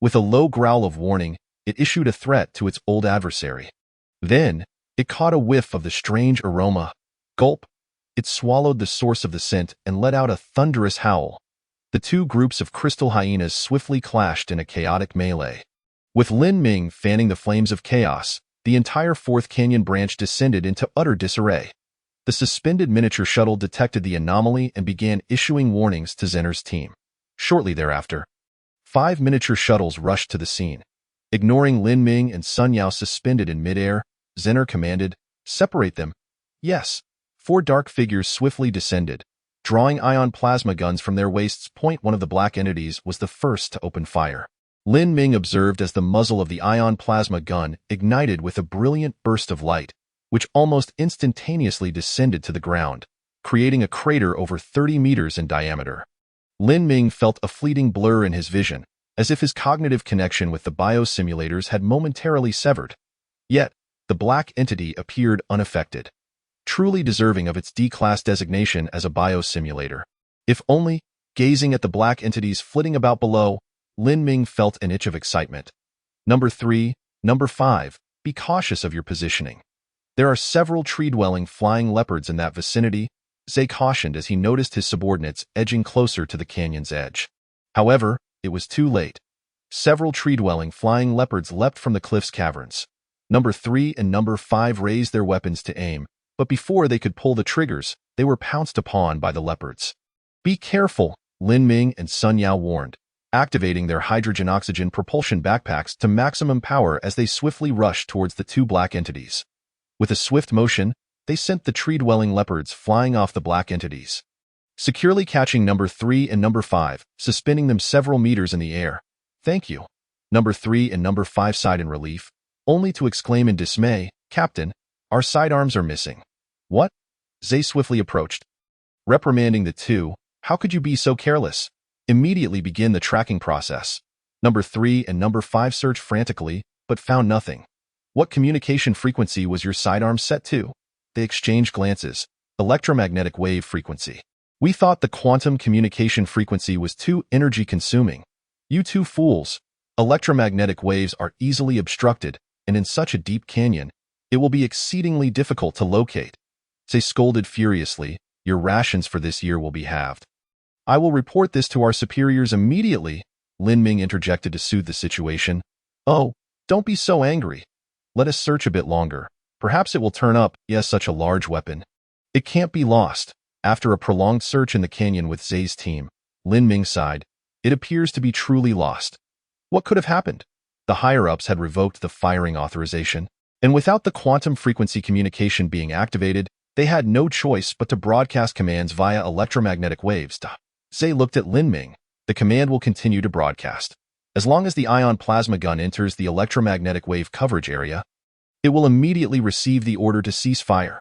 With a low growl of warning, it issued a threat to its old adversary. Then, it caught a whiff of the strange aroma. Gulp! It swallowed the source of the scent and let out a thunderous howl. The two groups of crystal hyenas swiftly clashed in a chaotic melee. With Lin Ming fanning the flames of chaos, the entire fourth canyon branch descended into utter disarray. The suspended miniature shuttle detected the anomaly and began issuing warnings to Zener's team. Shortly thereafter, 5 miniature shuttles rushed to the scene. Ignoring Lin Ming and Sun Yao suspended in midair, Zener commanded, "Separate them." Yes. 4 dark figures swiftly descended, drawing ion plasma guns from their waists. One of the black entities was the first to open fire. Lin Ming observed as the muzzle of the ion plasma gun ignited with a brilliant burst of light, which almost instantaneously descended to the ground, creating a crater over 30 meters in diameter. Lin Ming felt a fleeting blur in his vision, as if his cognitive connection with the biosimulators had momentarily severed. Yet, the black entity appeared unaffected, truly deserving of its D-class designation as a biosimulator. If only, gazing at the black entities flitting about below, Lin Ming felt an itch of excitement. Number 3, Number 5, be cautious of your positioning. There are several tree-dwelling flying leopards in that vicinity, Zhe cautioned as he noticed his subordinates edging closer to the canyon's edge. However, it was too late. Several tree-dwelling flying leopards leapt from the cliff's caverns. Number 3 and Number 5 raised their weapons to aim, but before they could pull the triggers, they were pounced upon by the leopards. "Be careful," Lin Ming and Sun Yao warned, activating their hydrogen-oxygen propulsion backpacks to maximum power as they swiftly rushed towards the two black entities. With a swift motion, they sent the tree-dwelling leopards flying off the black entities, securely catching Number 3 and Number 5, suspending them several meters in the air. "Thank you." Number 3 and Number 5 sighed in relief, only to exclaim in dismay, "Captain, our sidearms are missing." "What?" Zhe swiftly approached, reprimanding the two. "How could you be so careless? Immediately begin the tracking process." Number 3 and Number 5 searched frantically, but found nothing. "What communication frequency was your sidearm set to?" They exchanged glances. "Electromagnetic wave frequency." "We thought the quantum communication frequency was too energy-consuming." "You two fools. Electromagnetic waves are easily obstructed, and in such a deep canyon, it will be exceedingly difficult to locate." Zhe scolded furiously, "Your rations for this year will be halved." "I will report this to our superiors immediately," Lin Ming interjected to soothe the situation. "Oh, don't be so angry. Let us search a bit longer. Perhaps it will turn up." "Yes, such a large weapon. It can't be lost." After a prolonged search in the canyon with Zhe's team, Lin Ming sighed. "It appears to be truly lost." What could have happened? The higher-ups had revoked the firing authorization, and without the quantum frequency communication being activated, they had no choice but to broadcast commands via electromagnetic waves. Zhe looked at Lin Ming. "The command will continue to broadcast. As long as the ion plasma gun enters the electromagnetic wave coverage area, it will immediately receive the order to cease fire."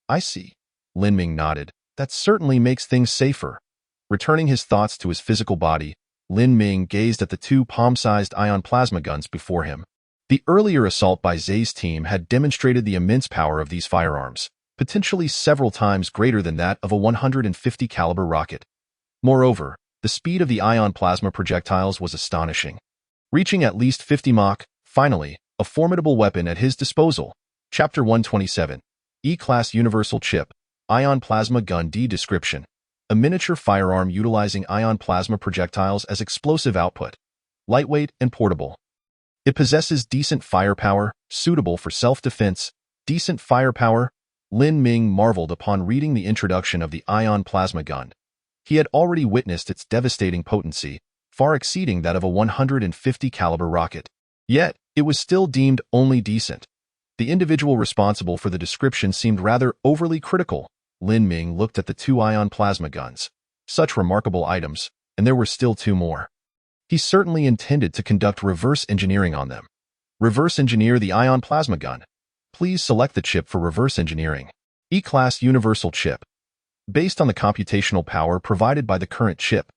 "I see." Lin Ming nodded. "That certainly makes things safer." Returning his thoughts to his physical body, Lin Ming gazed at the 2 palm-sized ion plasma guns before him. The earlier assault by Zhe's team had demonstrated the immense power of these firearms, potentially several times greater than that of a 150 caliber rocket. Moreover, the speed of the ion plasma projectiles was astonishing, reaching at least 50 Mach. Finally, a formidable weapon at his disposal. Chapter 127. E-Class Universal Chip, Ion Plasma Gun. D description: a miniature firearm utilizing ion plasma projectiles as explosive output. Lightweight and portable. It possesses decent firepower, suitable for self-defense, decent firepower, Lin Ming marveled upon reading the introduction of the ion plasma gun. He had already witnessed its devastating potency, far exceeding that of a 150 caliber rocket. Yet, it was still deemed only decent. The individual responsible for the description seemed rather overly critical. Lin Ming looked at the two ion plasma guns. Such remarkable items, and there were still two more. He certainly intended to conduct reverse engineering on them. Reverse engineer the ion plasma gun. Please select the chip for reverse engineering. E-class universal chip. Based on the computational power provided by the current chip,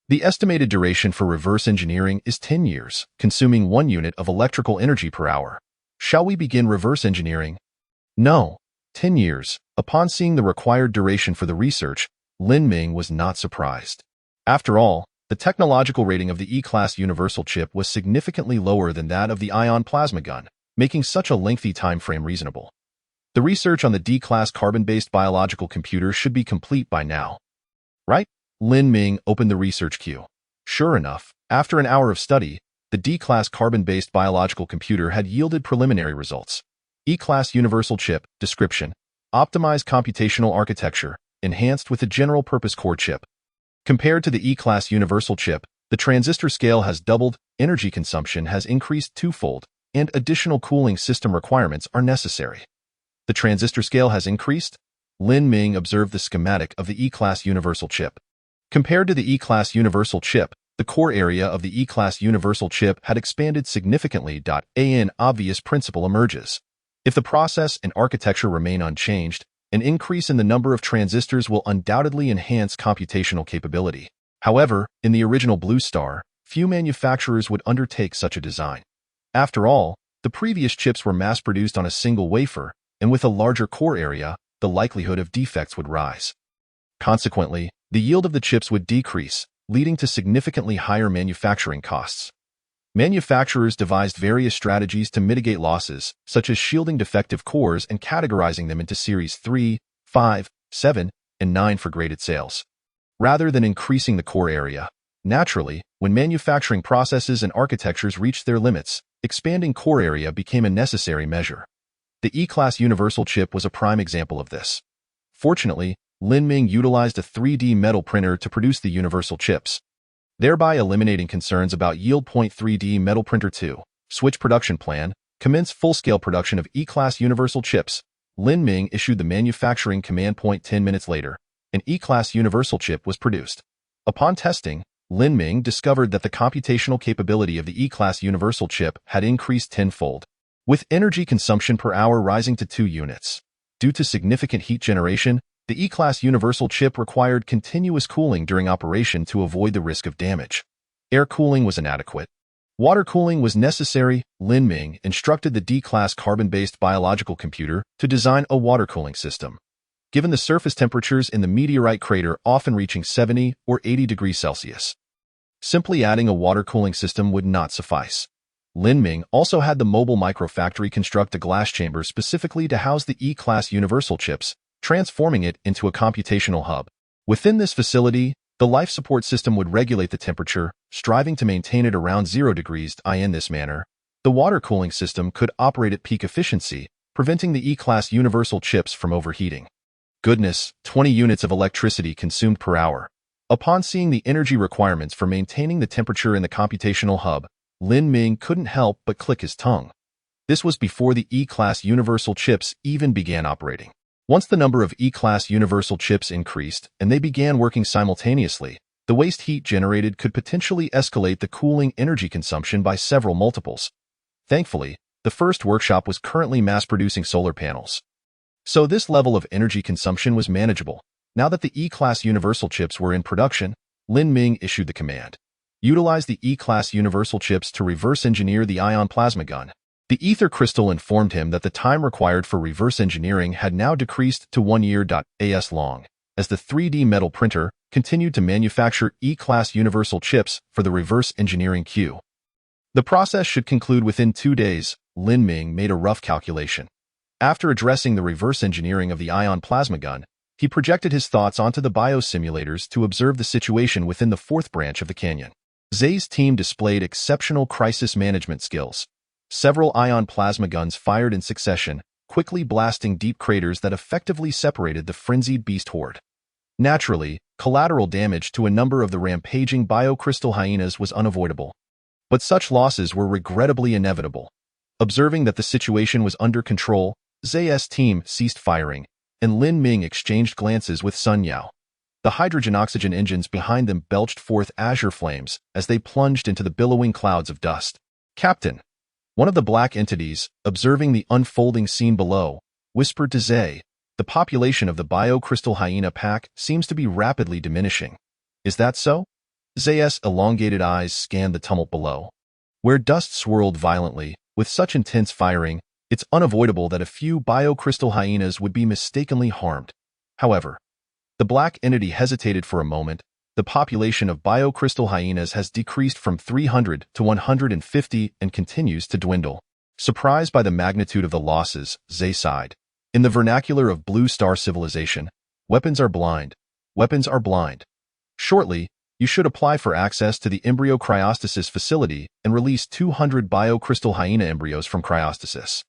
the estimated duration for reverse engineering is 10 years, consuming 1 unit of electrical energy per hour. Shall we begin reverse engineering? No. 10 years. Upon seeing the required duration for the research, Lin Ming was not surprised. After all, the technological rating of the E-class universal chip was significantly lower than that of the ion plasma gun, making such a lengthy time frame reasonable. The research on the D-class carbon-based biological computer should be complete by now. Right? Lin Ming opened the research queue. Sure enough, after an hour of study, the D-class carbon-based biological computer had yielded preliminary results. E-class universal chip, description, optimized computational architecture, enhanced with a general-purpose core chip. Compared to the E-class universal chip, the transistor scale has doubled, energy consumption has increased twofold, and additional cooling system requirements are necessary. The transistor scale has increased? Lin Ming observed the schematic of the E-class universal chip. Compared to the E-class universal chip, the core area of the E-class universal chip had expanded significantly. An obvious principle emerges. If the process and architecture remain unchanged, an increase in the number of transistors will undoubtedly enhance computational capability. However, in the original Blue Star, few manufacturers would undertake such a design. After all, the previous chips were mass-produced on a single wafer, and with a larger core area, the likelihood of defects would rise. Consequently, the yield of the chips would decrease, leading to significantly higher manufacturing costs. Manufacturers devised various strategies to mitigate losses, such as shielding defective cores and categorizing them into Series 3, 5, 7, and 9 for graded sales. Rather than increasing the core area, naturally, when manufacturing processes and architectures reached their limits, expanding core area became a necessary measure. The E-class universal chip was a prime example of this. Fortunately, Lin Ming utilized a 3D metal printer to produce the universal chips, thereby eliminating concerns about yield. 3D metal printer 2. Switch production plan. Commence full-scale production of E-class universal chips. Lin Ming issued the manufacturing command. 10 minutes later, an E-class universal chip was produced. Upon testing, Lin Ming discovered that the computational capability of the E-class universal chip had increased tenfold, with energy consumption per hour rising to 2 units. Due to significant heat generation, the E-class universal chip required continuous cooling during operation to avoid the risk of damage. Air cooling was inadequate. Water cooling was necessary. Lin Ming instructed the D-class carbon-based biological computer to design a water cooling system. Given the surface temperatures in the meteorite crater often reaching 70 or 80 degrees Celsius, simply adding a water cooling system would not suffice. Lin Ming also had the mobile microfactory construct a glass chamber specifically to house the E-class universal chips, transforming it into a computational hub. Within this facility, the life support system would regulate the temperature, striving to maintain it around 0 degrees. In this manner, the water cooling system could operate at peak efficiency, preventing the E-class universal chips from overheating. Goodness, 20 units of electricity consumed per hour. Upon seeing the energy requirements for maintaining the temperature in the computational hub, Lin Ming couldn't help but click his tongue. This was before the E-class universal chips even began operating. Once the number of E-class universal chips increased and they began working simultaneously, the waste heat generated could potentially escalate the cooling energy consumption by several multiples. Thankfully, the first workshop was currently mass-producing solar panels, so this level of energy consumption was manageable. Now that the E-class universal chips were in production, Lin Ming issued the command. Utilize the E-class universal chips to reverse engineer the ion plasma gun. The ether crystal informed him that the time required for reverse engineering had now decreased to 1 year. As long as the 3D metal printer continued to manufacture E-class universal chips for the reverse engineering queue, the process should conclude within 2 days. Lin Ming made a rough calculation. After addressing the reverse engineering of the ion plasma gun, he projected his thoughts onto the biosimulators to observe the situation within the 4th branch of the canyon. Zay's team displayed exceptional crisis management skills. Several ion plasma guns fired in succession, quickly blasting deep craters that effectively separated the frenzied beast horde. Naturally, collateral damage to a number of the rampaging biocrystal hyenas was unavoidable. But such losses were regrettably inevitable. Observing that the situation was under control, Zay's team ceased firing, and Lin Ming exchanged glances with Sun Yao. The hydrogen-oxygen engines behind them belched forth azure flames as they plunged into the billowing clouds of dust. "Captain," one of the black entities, observing the unfolding scene below, whispered to Zay, "the population of the biocrystal hyena pack seems to be rapidly diminishing. Is that so?" Zay's elongated eyes scanned the tumult below. Where dust swirled violently, with such intense firing, it's unavoidable that a few biocrystal hyenas would be mistakenly harmed. However, the black entity hesitated for a moment. The population of biocrystal hyenas has decreased from 300 to 150 and continues to dwindle. Surprised by the magnitude of the losses, Zay sighed. In the vernacular of Blue Star civilization, weapons are blind. Weapons are blind. Shortly, you should apply for access to the embryo cryostasis facility and release 200 biocrystal hyena embryos from cryostasis.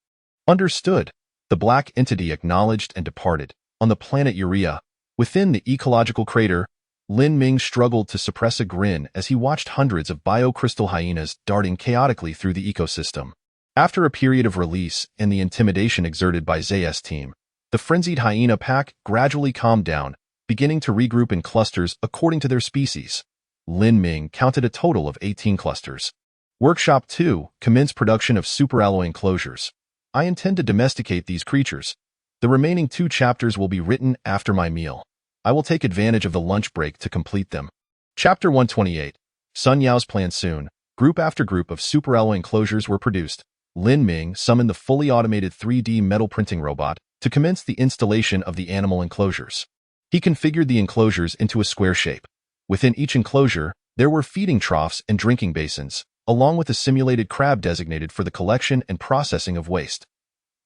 Understood. The black entity acknowledged and departed. On the planet Urea, within the ecological crater, Lin Ming struggled to suppress a grin as he watched hundreds of biocrystal hyenas darting chaotically through the ecosystem. After a period of release and the intimidation exerted by Zay's team, the frenzied hyena pack gradually calmed down, beginning to regroup in clusters according to their species. Lin Ming counted a total of 18 clusters. Workshop 2, commence production of superalloy enclosures. I intend to domesticate these creatures. The remaining 2 chapters will be written after my meal. I will take advantage of the lunch break to complete them. Chapter 128. Sun Yao's plan soon. Group after group of superalloy enclosures were produced. Lin Ming summoned the fully automated 3D metal printing robot to commence the installation of the animal enclosures. He configured the enclosures into a square shape. Within each enclosure, there were feeding troughs and drinking basins, along with a simulated crab designated for the collection and processing of waste.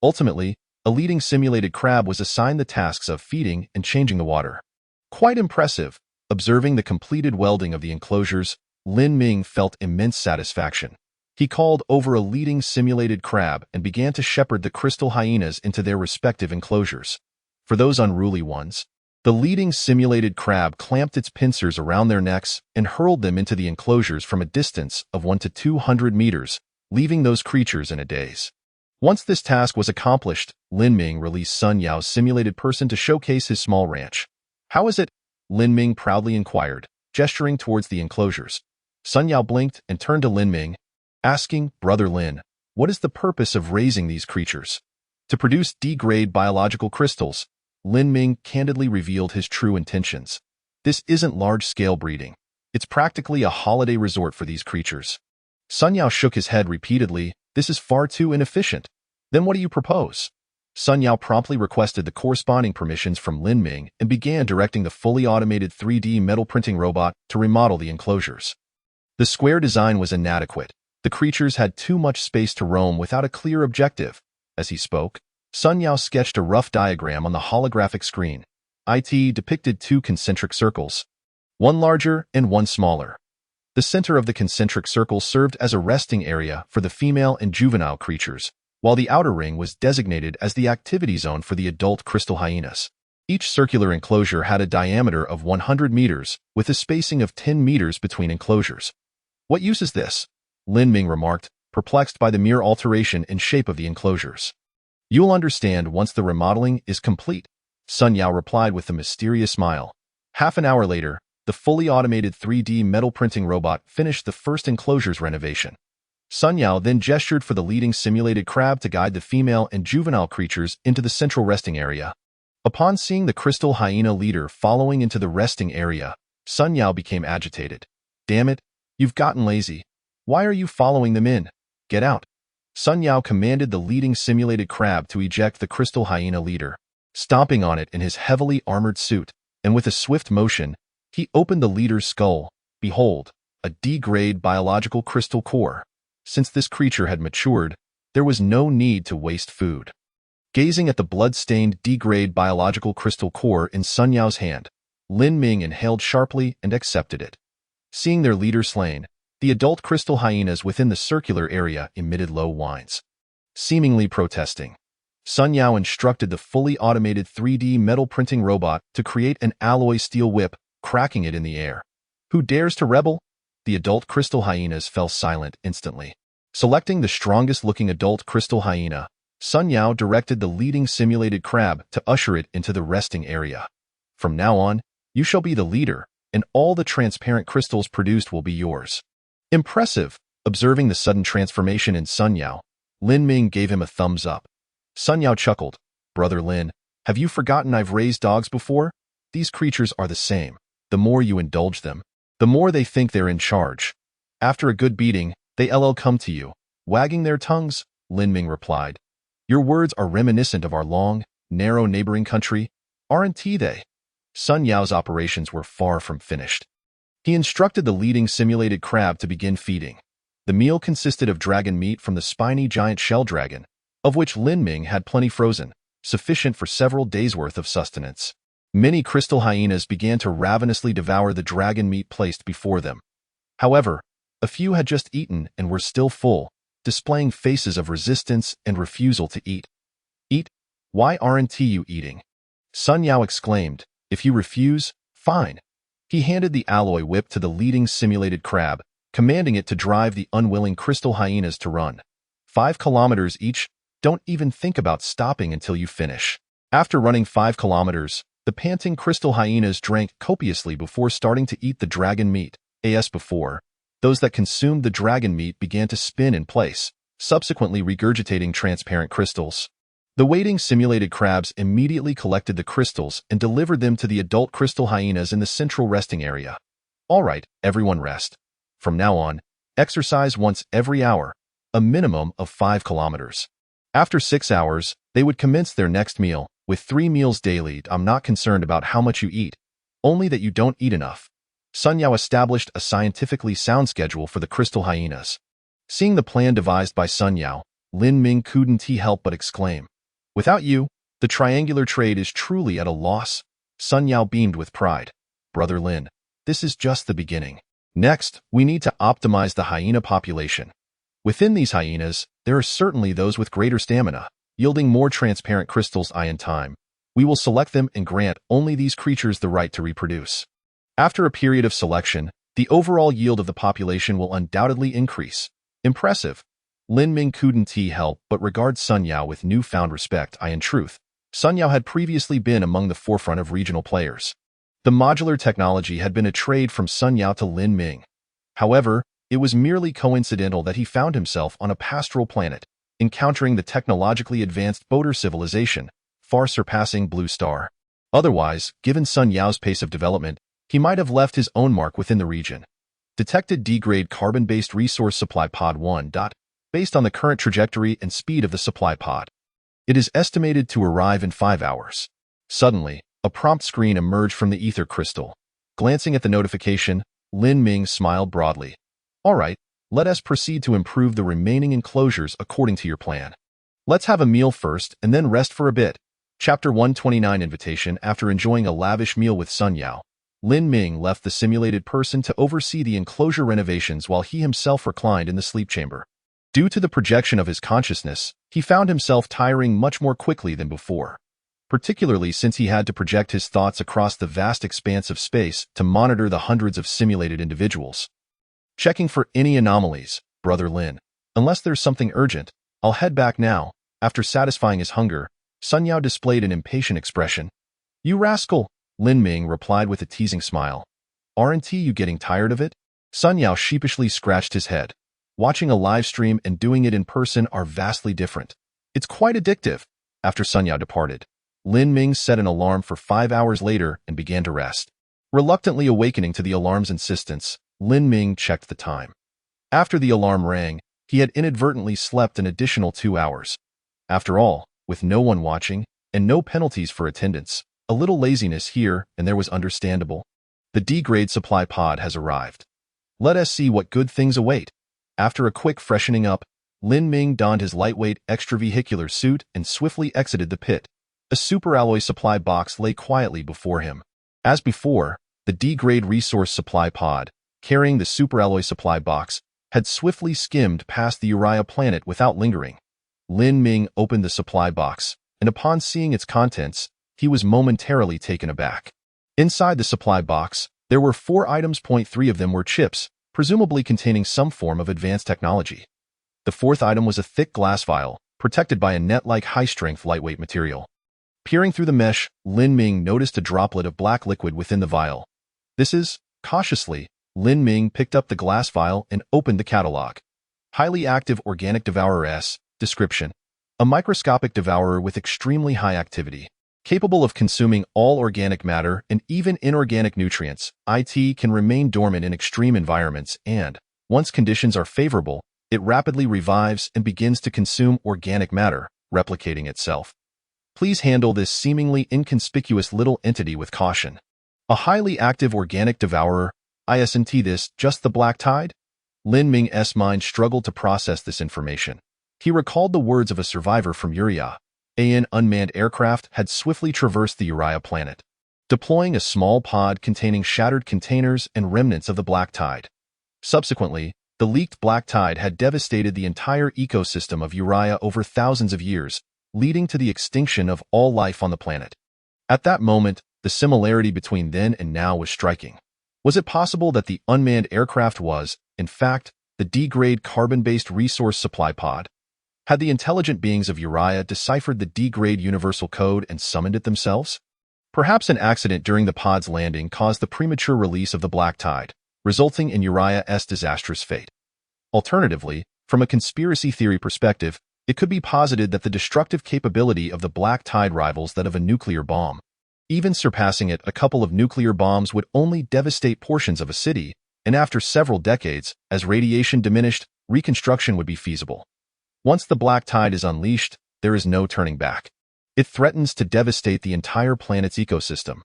Ultimately, a leading simulated crab was assigned the tasks of feeding and changing the water. Quite impressive. Observing the completed welding of the enclosures, Lin Ming felt immense satisfaction. He called over a leading simulated crab and began to shepherd the crystal hyenas into their respective enclosures. For those unruly ones, the leading simulated crab clamped its pincers around their necks and hurled them into the enclosures from a distance of 1 to 200 meters, leaving those creatures in a daze. Once this task was accomplished, Lin Ming released Sun Yao's simulated person to showcase his small ranch. "How is it?" Lin Ming proudly inquired, gesturing towards the enclosures. Sun Yao blinked and turned to Lin Ming, asking, "Brother Lin, what is the purpose of raising these creatures?" To produce D-grade biological crystals, Lin Ming candidly revealed his true intentions. This isn't large-scale breeding. It's practically a holiday resort for these creatures. Sun Yao shook his head repeatedly. "This is far too inefficient. Then what do you propose?" Sun Yao promptly requested the corresponding permissions from Lin Ming and began directing the fully automated 3D metal printing robot to remodel the enclosures. The square design was inadequate. The creatures had too much space to roam without a clear objective. As he spoke, Sun Yao sketched a rough diagram on the holographic screen. It depicted 2 concentric circles, one larger and one smaller. The center of the concentric circle served as a resting area for the female and juvenile creatures, while the outer ring was designated as the activity zone for the adult crystal hyenas. Each circular enclosure had a diameter of 100 meters, with a spacing of 10 meters between enclosures. "What use is this?" Lin Ming remarked, perplexed by the mere alteration in shape of the enclosures. "You'll understand once the remodeling is complete," Sun Yao replied with a mysterious smile. Half an hour later, the fully automated 3D metal printing robot finished the first enclosure's renovation. Sun Yao then gestured for the leading simulated crab to guide the female and juvenile creatures into the central resting area. Upon seeing the crystal hyena leader following into the resting area, Sun Yao became agitated. "Damn it, you've gotten lazy. Why are you following them in? Get out." Sun Yao commanded the leading simulated crab to eject the crystal hyena leader. Stomping on it in his heavily armored suit, and with a swift motion, he opened the leader's skull. Behold, a D-grade biological crystal core. Since this creature had matured, there was no need to waste food. Gazing at the blood-stained D-grade biological crystal core in Sun Yao's hand, Lin Ming inhaled sharply and accepted it. Seeing their leader slain, the adult crystal hyenas within the circular area emitted low whines, seemingly protesting. Sun Yao instructed the fully automated 3D metal printing robot to create an alloy steel whip, cracking it in the air. Who dares to rebel? The adult crystal hyenas fell silent instantly. Selecting the strongest-looking adult crystal hyena, Sun Yao directed the leading simulated crab to usher it into the resting area. From now on, you shall be the leader, and all the transparent crystals produced will be yours. Impressive! Observing the sudden transformation in Sun Yao, Lin Ming gave him a thumbs up. Sun Yao chuckled. Brother Lin, have you forgotten I've raised dogs before? These creatures are the same. The more you indulge them, the more they think they're in charge. After a good beating, they'll come to you, wagging their tongues, Lin Ming replied. Your words are reminiscent of our long, narrow neighboring country, aren't they? Sun Yao's operations were far from finished. He instructed the leading simulated crab to begin feeding. The meal consisted of dragon meat from the spiny giant shell dragon, of which Lin Ming had plenty frozen, sufficient for several days' worth of sustenance. Many crystal hyenas began to ravenously devour the dragon meat placed before them. However, a few had just eaten and were still full, displaying faces of resistance and refusal to eat. Eat? Why aren't you eating? Sun Yao exclaimed. If you refuse, fine. He handed the alloy whip to the leading simulated crab, commanding it to drive the unwilling crystal hyenas to run. 5 kilometers each. Don't even think about stopping until you finish. After running 5 kilometers, the panting crystal hyenas drank copiously before starting to eat the dragon meat. As before, those that consumed the dragon meat began to spin in place, subsequently regurgitating transparent crystals. The waiting simulated crabs immediately collected the crystals and delivered them to the adult crystal hyenas in the central resting area. All right, everyone rest. From now on, exercise once every hour, a minimum of 5 kilometers. After 6 hours, they would commence their next meal, with 3 meals daily. I'm not concerned about how much you eat, only that you don't eat enough. Sun Yao established a scientifically sound schedule for the crystal hyenas. Seeing the plan devised by Sun Yao, Lin Ming couldn't help but exclaim. Without you, the triangular trade is truly at a loss. Sun Yao beamed with pride. Brother Lin, this is just the beginning. Next, we need to optimize the hyena population. Within these hyenas, there are certainly those with greater stamina, yielding more transparent crystals in time. We will select them and grant only these creatures the right to reproduce. After a period of selection, the overall yield of the population will undoubtedly increase. Impressive. Lin Ming couldn't help but regard Sun Yao with newfound respect. In truth, Sun Yao had previously been among the forefront of regional players. The modular technology had been a trade from Sun Yao to Lin Ming. However, it was merely coincidental that he found himself on a pastoral planet, encountering the technologically advanced Boater civilization, far surpassing Blue Star. Otherwise, given Sun Yao's pace of development, he might have left his own mark within the region. Detected D-grade carbon-based resource supply pod 1. Based on the current trajectory and speed of the supply pod, it is estimated to arrive in 5 hours. Suddenly, a prompt screen emerged from the ether crystal. Glancing at the notification, Lin Ming smiled broadly. All right, let us proceed to improve the remaining enclosures according to your plan. Let's have a meal first and then rest for a bit. Chapter 129 Invitation. After enjoying a lavish meal with Sun Yao, Lin Ming left the simulated person to oversee the enclosure renovations while he himself reclined in the sleep chamber. Due to the projection of his consciousness, he found himself tiring much more quickly than before, particularly since he had to project his thoughts across the vast expanse of space to monitor the hundreds of simulated individuals. Checking for any anomalies, Brother Lin. Unless there's something urgent, I'll head back now. After satisfying his hunger, Sun Yao displayed an impatient expression. You rascal, Lin Ming replied with a teasing smile. Aren't you getting tired of it? Sun Yao sheepishly scratched his head. Watching a live stream and doing it in person are vastly different. It's quite addictive. After Sun Yao departed, Lin Ming set an alarm for 5 hours later and began to rest. Reluctantly awakening to the alarm's insistence, Lin Ming checked the time. After the alarm rang, he had inadvertently slept an additional 2 hours. After all, with no one watching, and no penalties for attendance, a little laziness here and there was understandable. The D-grade supply pod has arrived. Let us see what good things await. After a quick freshening up, Lin Ming donned his lightweight extravehicular suit and swiftly exited the pit. A superalloy supply box lay quietly before him. As before, the D-grade resource supply pod, carrying the superalloy supply box, had swiftly skimmed past the Uriah planet without lingering. Lin Ming opened the supply box, and upon seeing its contents, he was momentarily taken aback. Inside the supply box, there were 4 items. 3 of them were chips, presumably containing some form of advanced technology. The 4th item was a thick glass vial, protected by a net-like high-strength lightweight material. Peering through the mesh, Lin Ming noticed a droplet of black liquid within the vial. This is, cautiously, Lin Ming picked up the glass vial and opened the catalog. Highly active organic devourer S. Description: a microscopic devourer with extremely high activity. Capable of consuming all organic matter and even inorganic nutrients, it can remain dormant in extreme environments and, once conditions are favorable, it rapidly revives and begins to consume organic matter, replicating itself. Please handle this seemingly inconspicuous little entity with caution. A highly active organic devourer, isn't this just the black tide? Lin Ming's mind struggled to process this information. He recalled the words of a survivor from Uriah. An unmanned aircraft had swiftly traversed the Uriah planet, deploying a small pod containing shattered containers and remnants of the black tide. Subsequently, the leaked black tide had devastated the entire ecosystem of Uriah over thousands of years, leading to the extinction of all life on the planet. At that moment, the similarity between then and now was striking. Was it possible that the unmanned aircraft was, in fact, the degrade carbon-based resource supply pod? Had the intelligent beings of Uriah deciphered the degrade universal code and summoned it themselves? Perhaps an accident during the pod's landing caused the premature release of the black tide, resulting in Uriah's disastrous fate. Alternatively, from a conspiracy theory perspective, it could be posited that the destructive capability of the black tide rivals that of a nuclear bomb. Even surpassing it, a couple of nuclear bombs would only devastate portions of a city, and after several decades, as radiation diminished, reconstruction would be feasible. Once the black tide is unleashed, there is no turning back. It threatens to devastate the entire planet's ecosystem,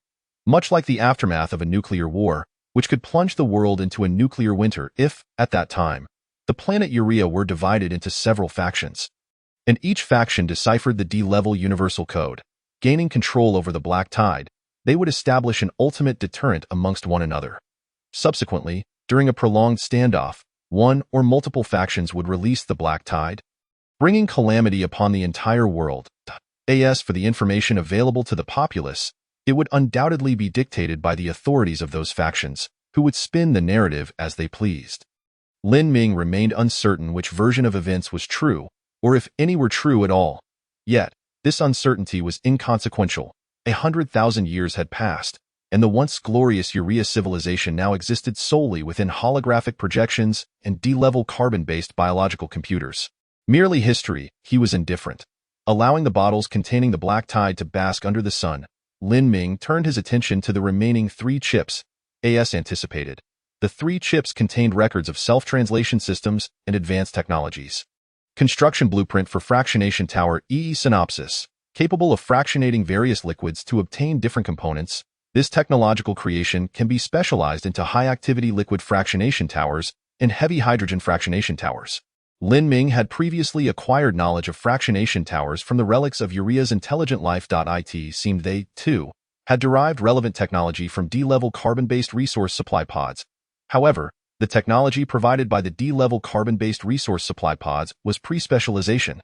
much like the aftermath of a nuclear war, which could plunge the world into a nuclear winter if, at that time, the planet Uriah were divided into several factions, and each faction deciphered the D-level universal code. Gaining control over the black tide, they would establish an ultimate deterrent amongst one another. Subsequently, during a prolonged standoff, one or multiple factions would release the black tide, bringing calamity upon the entire world. As for the information available to the populace, it would undoubtedly be dictated by the authorities of those factions, who would spin the narrative as they pleased. Lin Ming remained uncertain which version of events was true, or if any were true at all. Yet, this uncertainty was inconsequential. 100,000 years had passed, and the once glorious Uriah civilization now existed solely within holographic projections and D-level carbon-based biological computers. Merely history, he was indifferent. Allowing the bottles containing the black tide to bask under the sun, Lin Ming turned his attention to the remaining 3 chips, as anticipated. The 3 chips contained records of self-translation systems and advanced technologies. Construction blueprint for fractionation tower synopsis. Capable of fractionating various liquids to obtain different components, this technological creation can be specialized into high-activity liquid fractionation towers and heavy hydrogen fractionation towers. Lin Ming had previously acquired knowledge of fractionation towers from the relics of Uriah's intelligent life. It seemed they, too, had derived relevant technology from D-level carbon-based resource supply pods. However, the technology provided by the D-level carbon-based resource supply pods was pre-specialization.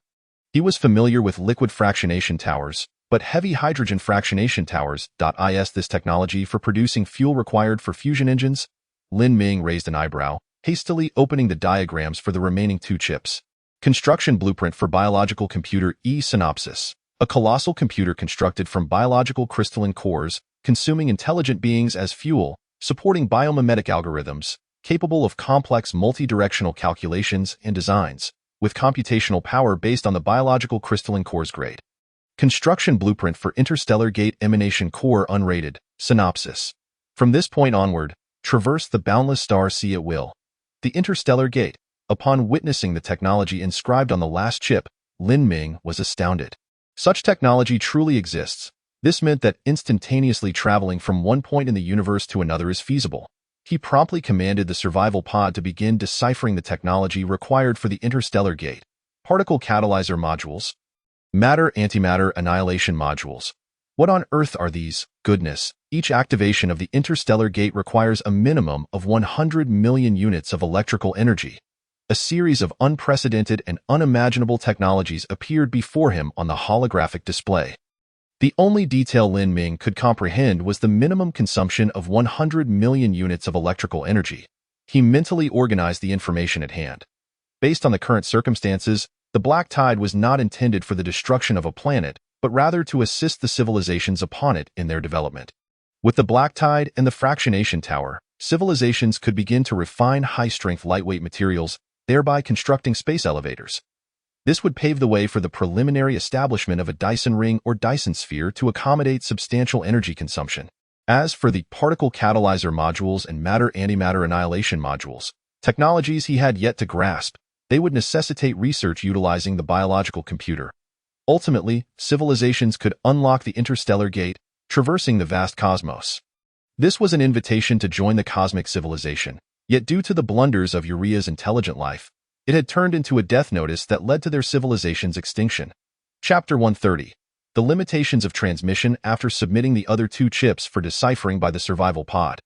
He was familiar with liquid fractionation towers, but heavy hydrogen fractionation towers. This technology for producing fuel required for fusion engines? Lin Ming raised an eyebrow, hastily opening the diagrams for the remaining 2 chips. Construction blueprint for biological computer synopsis. A colossal computer constructed from biological crystalline cores, consuming intelligent beings as fuel, supporting biomimetic algorithms, capable of complex multi-directional calculations and designs, with computational power based on the biological crystalline cores grade. Construction blueprint for interstellar gate emanation core unrated. Synopsis. From this point onward, traverse the boundless star sea at will. The interstellar gate. Upon witnessing the technology inscribed on the last chip, Lin Ming was astounded. Such technology truly exists. This meant that instantaneously traveling from one point in the universe to another is feasible. He promptly commanded the survival pod to begin deciphering the technology required for the interstellar gate. Particle catalyzer modules. Matter-antimatter annihilation modules. What on earth are these? Goodness, each activation of the interstellar gate requires a minimum of 100 million units of electrical energy. A series of unprecedented and unimaginable technologies appeared before him on the holographic display. The only detail Lin Ming could comprehend was the minimum consumption of 100 million units of electrical energy. He mentally organized the information at hand. Based on the current circumstances, the black tide was not intended for the destruction of a planet, but rather to assist the civilizations upon it in their development. With the black tide and the fractionation tower, civilizations could begin to refine high-strength lightweight materials, thereby constructing space elevators. This would pave the way for the preliminary establishment of a Dyson ring or Dyson sphere to accommodate substantial energy consumption. As for the particle catalyzer modules and matter-antimatter annihilation modules, technologies he had yet to grasp, they would necessitate research utilizing the biological computer. Ultimately, civilizations could unlock the interstellar gate, traversing the vast cosmos. This was an invitation to join the cosmic civilization, yet due to the blunders of Uria's intelligent life, it had turned into a death notice that led to their civilization's extinction. Chapter 130. The limitations of transmission after submitting the other two chips for deciphering by the survival pod.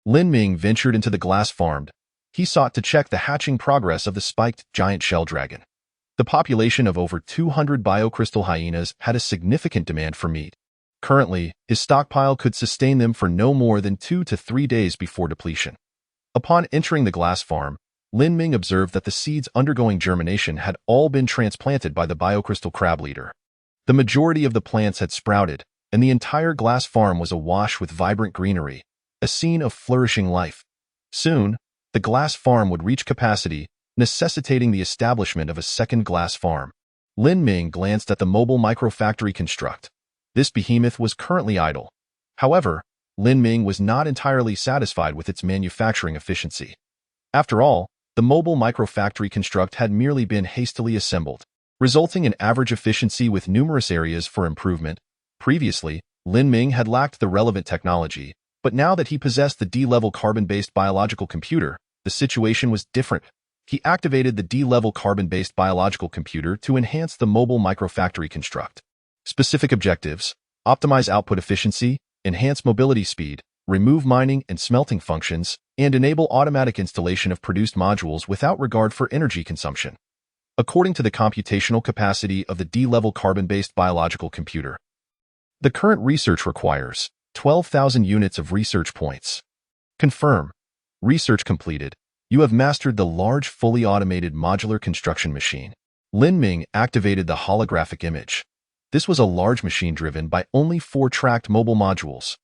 Lin Ming ventured into the glass farm. He sought to check the hatching progress of the spiked giant shell dragon. The population of over 200 biocrystal hyenas had a significant demand for meat. Currently, his stockpile could sustain them for no more than 2 to 3 days before depletion. Upon entering the glass farm, Lin Ming observed that the seeds undergoing germination had all been transplanted by the biocrystal crab leader. The majority of the plants had sprouted, and the entire glass farm was awash with vibrant greenery, a scene of flourishing life. Soon, the glass farm would reach capacity, necessitating the establishment of a second glass farm. Lin Ming glanced at the mobile microfactory construct. This behemoth was currently idle. However, Lin Ming was not entirely satisfied with its manufacturing efficiency. After all, the mobile microfactory construct had merely been hastily assembled, resulting in average efficiency with numerous areas for improvement. Previously, Lin Ming had lacked the relevant technology, but now that he possessed the D-level carbon-based biological computer, the situation was different. He activated the D-level carbon-based biological computer to enhance the mobile microfactory construct. Specific objectives: optimize output efficiency, enhance mobility speed, remove mining and smelting functions, and enable automatic installation of produced modules without regard for energy consumption. According to the computational capacity of the D-level carbon-based biological computer, the current research requires 12,000 units of research points. Confirm. Research completed. You have mastered the large, fully automated modular construction machine. Lin Ming activated the holographic image. This was a large machine driven by only 4 tracked mobile modules.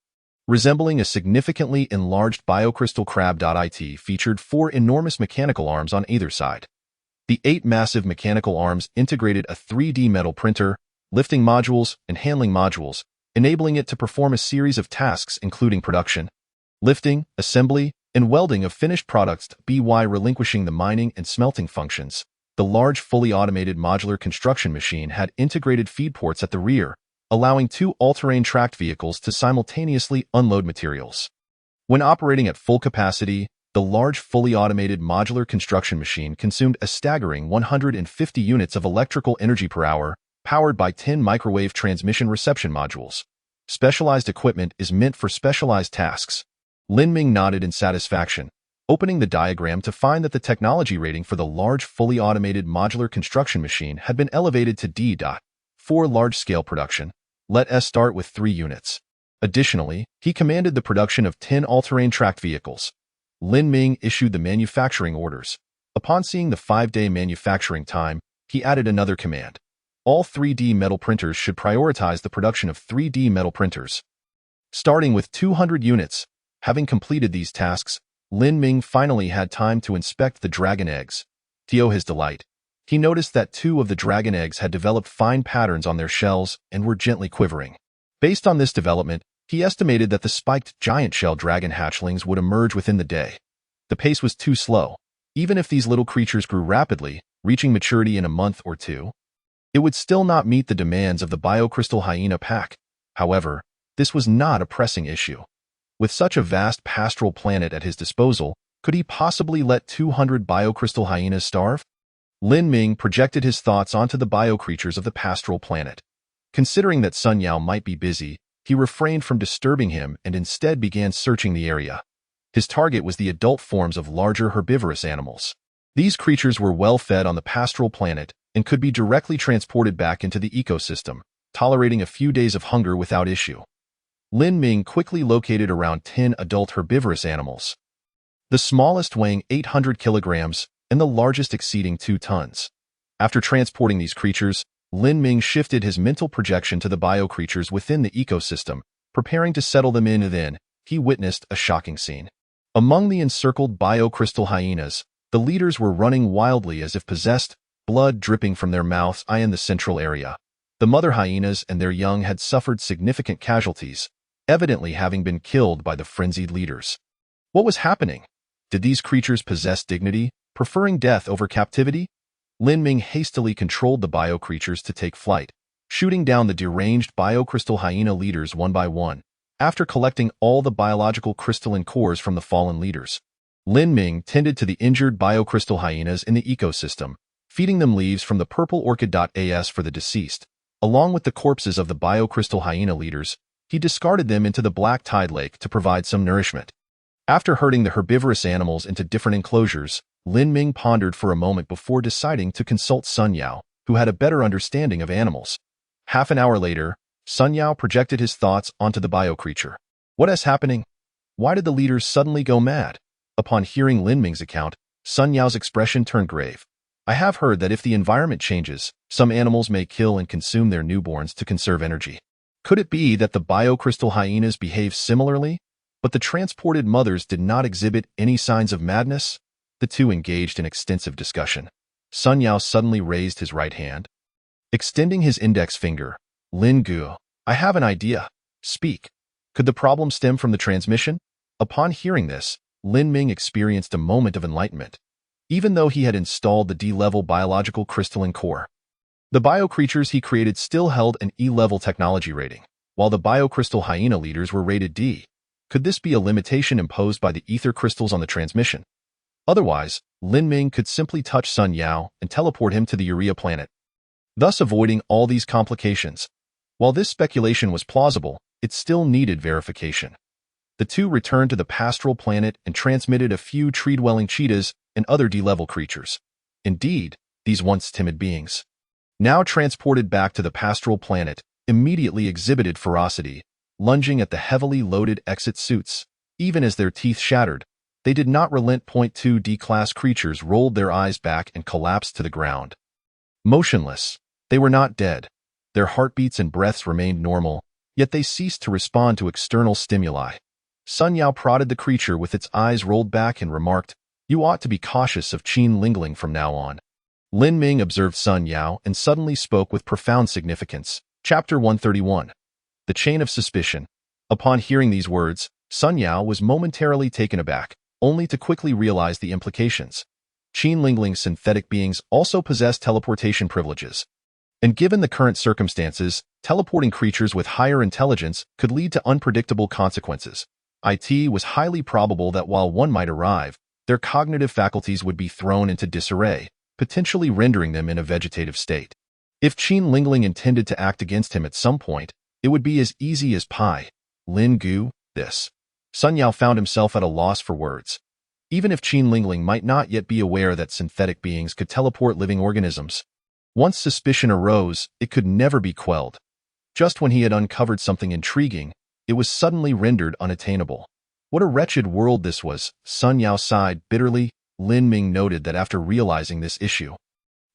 Resembling a significantly enlarged biocrystal crab.it featured 4 enormous mechanical arms on either side. The 8 massive mechanical arms integrated a 3D metal printer, lifting modules, and handling modules, enabling it to perform a series of tasks including production, lifting, assembly, and welding of finished products by relinquishing the mining and smelting functions. The large fully automated modular construction machine had integrated feed ports at the rear, allowing 2 all-terrain tracked vehicles to simultaneously unload materials. When operating at full capacity, the large fully automated modular construction machine consumed a staggering 150 units of electrical energy per hour, powered by 10 microwave transmission reception modules. Specialized equipment is meant for specialized tasks. Lin Ming nodded in satisfaction, opening the diagram to find that the technology rating for the large fully automated modular construction machine had been elevated to D. For large-scale production, let S start with 3 units. Additionally, he commanded the production of 10 all-terrain tracked vehicles. Lin Ming issued the manufacturing orders. Upon seeing the 5-day manufacturing time, he added another command. All 3D metal printers should prioritize the production of 3D metal printers. Starting with 200 units, having completed these tasks, Lin Ming finally had time to inspect the dragon eggs. To his delight, he noticed that 2 of the dragon eggs had developed fine patterns on their shells and were gently quivering. Based on this development, he estimated that the spiked giant shell dragon hatchlings would emerge within the day. The pace was too slow. Even if these little creatures grew rapidly, reaching maturity in a month or 2, it would still not meet the demands of the biocrystal hyena pack. However, this was not a pressing issue. With such a vast pastoral planet at his disposal, could he possibly let 200 biocrystal hyenas starve? Lin Ming projected his thoughts onto the bio-creatures of the pastoral planet. Considering that Sun Yao might be busy, he refrained from disturbing him and instead began searching the area. His target was the adult forms of larger herbivorous animals. These creatures were well fed on the pastoral planet and could be directly transported back into the ecosystem, tolerating a few days of hunger without issue. Lin Ming quickly located around 10 adult herbivorous animals, the smallest weighing 800 kilograms and the largest exceeding 2 tons. After transporting these creatures, Lin Ming shifted his mental projection to the bio-creatures within the ecosystem, preparing to settle them in. Then, he witnessed a shocking scene. Among the encircled bio-crystal hyenas, the leaders were running wildly as if possessed, blood dripping from their mouths in the central area. The mother hyenas and their young had suffered significant casualties, evidently having been killed by the frenzied leaders. What was happening? Did these creatures possess dignity, preferring death over captivity? Lin Ming hastily controlled the bio-creatures to take flight, shooting down the deranged bio-crystal hyena leaders one by one, after collecting all the biological crystalline cores from the fallen leaders. Lin Ming tended to the injured bio-crystal hyenas in the ecosystem, feeding them leaves from the purple orchid.as for the deceased. Along with the corpses of the bio-crystal hyena leaders, he discarded them into the black tide lake to provide some nourishment. After herding the herbivorous animals into different enclosures, Lin Ming pondered for a moment before deciding to consult Sun Yao, who had a better understanding of animals. Half an hour later, Sun Yao projected his thoughts onto the bio-creature. What is happening? Why did the leaders suddenly go mad? Upon hearing Lin Ming's account, Sun Yao's expression turned grave. I have heard that if the environment changes, some animals may kill and consume their newborns to conserve energy. Could it be that the bio-crystal hyenas behave similarly, but the transported mothers did not exhibit any signs of madness? The two engaged in extensive discussion. Sun Yao suddenly raised his right hand. Extending his index finger, Lin Gu, I have an idea. Speak. Could the problem stem from the transmission? Upon hearing this, Lin Ming experienced a moment of enlightenment. Even though he had installed the D-level biological crystalline core, the bio-creatures he created still held an E-level technology rating, while the bio-crystal hyena leaders were rated D. Could this be a limitation imposed by the ether crystals on the transmission? Otherwise, Lin Ming could simply touch Sun Yao and teleport him to the Urea planet, thus avoiding all these complications. While this speculation was plausible, it still needed verification. The two returned to the pastoral planet and transmitted a few tree-dwelling cheetahs and other D-level creatures. Indeed, these once timid beings, now transported back to the pastoral planet, immediately exhibited ferocity, lunging at the heavily loaded exit suits. Even as their teeth shattered, they did not relent. 2 D-class creatures rolled their eyes back and collapsed to the ground. Motionless, they were not dead. Their heartbeats and breaths remained normal, yet they ceased to respond to external stimuli. Sun Yao prodded the creature with its eyes rolled back and remarked, "You ought to be cautious of Qin Lingling from now on." Lin Ming observed Sun Yao and suddenly spoke with profound significance. Chapter 131. The Chain of Suspicion. Upon hearing these words, Sun Yao was momentarily taken aback, only to quickly realize the implications. Qin Lingling's synthetic beings also possess teleportation privileges. And given the current circumstances, teleporting creatures with higher intelligence could lead to unpredictable consequences. It was highly probable that while one might arrive, their cognitive faculties would be thrown into disarray, potentially rendering them in a vegetative state. If Qin Lingling intended to act against him at some point, it would be as easy as pie. Lin Gu, this. Sun Yao found himself at a loss for words. Even if Qin Lingling might not yet be aware that synthetic beings could teleport living organisms, once suspicion arose, it could never be quelled. Just when he had uncovered something intriguing, it was suddenly rendered unattainable. What a wretched world this was, Sun Yao sighed bitterly. Lin Ming noted that after realizing this issue,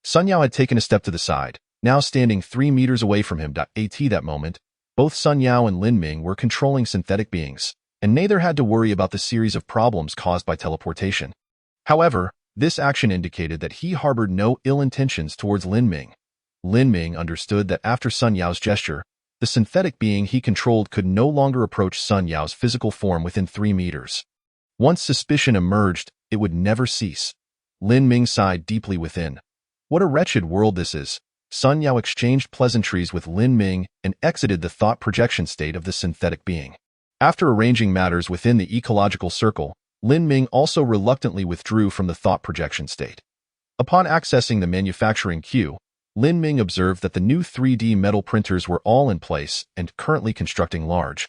Sun Yao had taken a step to the side, now standing 3 meters away from him. At that moment, both Sun Yao and Lin Ming were controlling synthetic beings, and neither had to worry about the series of problems caused by teleportation. However, this action indicated that he harbored no ill intentions towards Lin Ming. Lin Ming understood that after Sun Yao's gesture, the synthetic being he controlled could no longer approach Sun Yao's physical form within 3 meters. Once suspicion emerged, it would never cease. Lin Ming sighed deeply within. What a wretched world this is. Sun Yao exchanged pleasantries with Lin Ming and exited the thought projection state of the synthetic being. After arranging matters within the ecological circle, Lin Ming also reluctantly withdrew from the thought projection state. Upon accessing the manufacturing queue, Lin Ming observed that the new 3D metal printers were all in place and currently constructing large,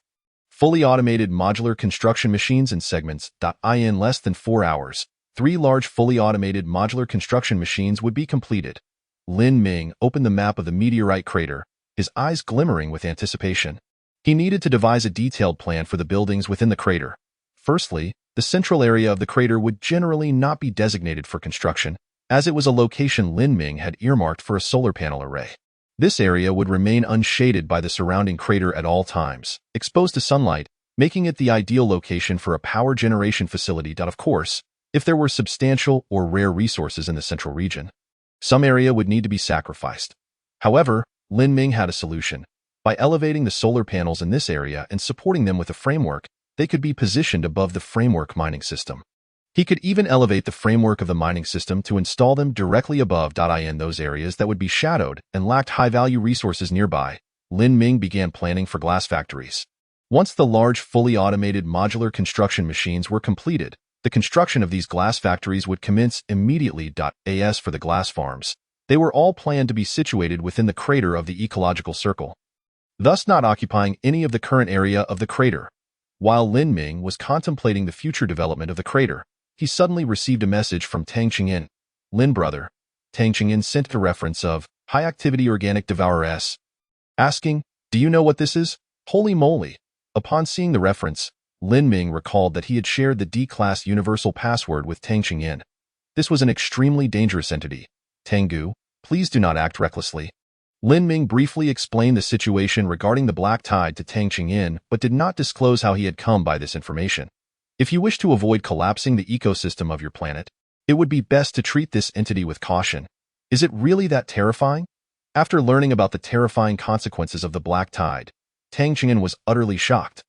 fully automated modular construction machines in segments. In less than 4 hours, 3 large fully automated modular construction machines would be completed. Lin Ming opened the map of the meteorite crater, his eyes glimmering with anticipation. He needed to devise a detailed plan for the buildings within the crater. Firstly, the central area of the crater would generally not be designated for construction, as it was a location Lin Ming had earmarked for a solar panel array. This area would remain unshaded by the surrounding crater at all times, exposed to sunlight, making it the ideal location for a power generation facility. Of course, if there were substantial or rare resources in the central region, some area would need to be sacrificed. However, Lin Ming had a solution. By elevating the solar panels in this area and supporting them with a framework, they could be positioned above the framework mining system. He could even elevate the framework of the mining system to install them directly above. In those areas that would be shadowed and lacked high-value resources nearby, Lin Ming began planning for glass factories. Once the large, fully automated modular construction machines were completed, the construction of these glass factories would commence immediately. As for the glass farms, they were all planned to be situated within the crater of the ecological circle, thus not occupying any of the current area of the crater. While Lin Ming was contemplating the future development of the crater, he suddenly received a message from Tang Qingyan. Lin brother. Tang Qingyan sent a reference of high-activity organic devourers, asking, "Do you know what this is?" Holy moly! Upon seeing the reference, Lin Ming recalled that he had shared the D-class universal password with Tang Qingyan. This was an extremely dangerous entity. Tengu, please do not act recklessly. Lin Ming briefly explained the situation regarding the black tide to Tang Qingyan, but did not disclose how he had come by this information. If you wish to avoid collapsing the ecosystem of your planet, it would be best to treat this entity with caution. Is it really that terrifying? After learning about the terrifying consequences of the black tide, Tang Qingyan was utterly shocked.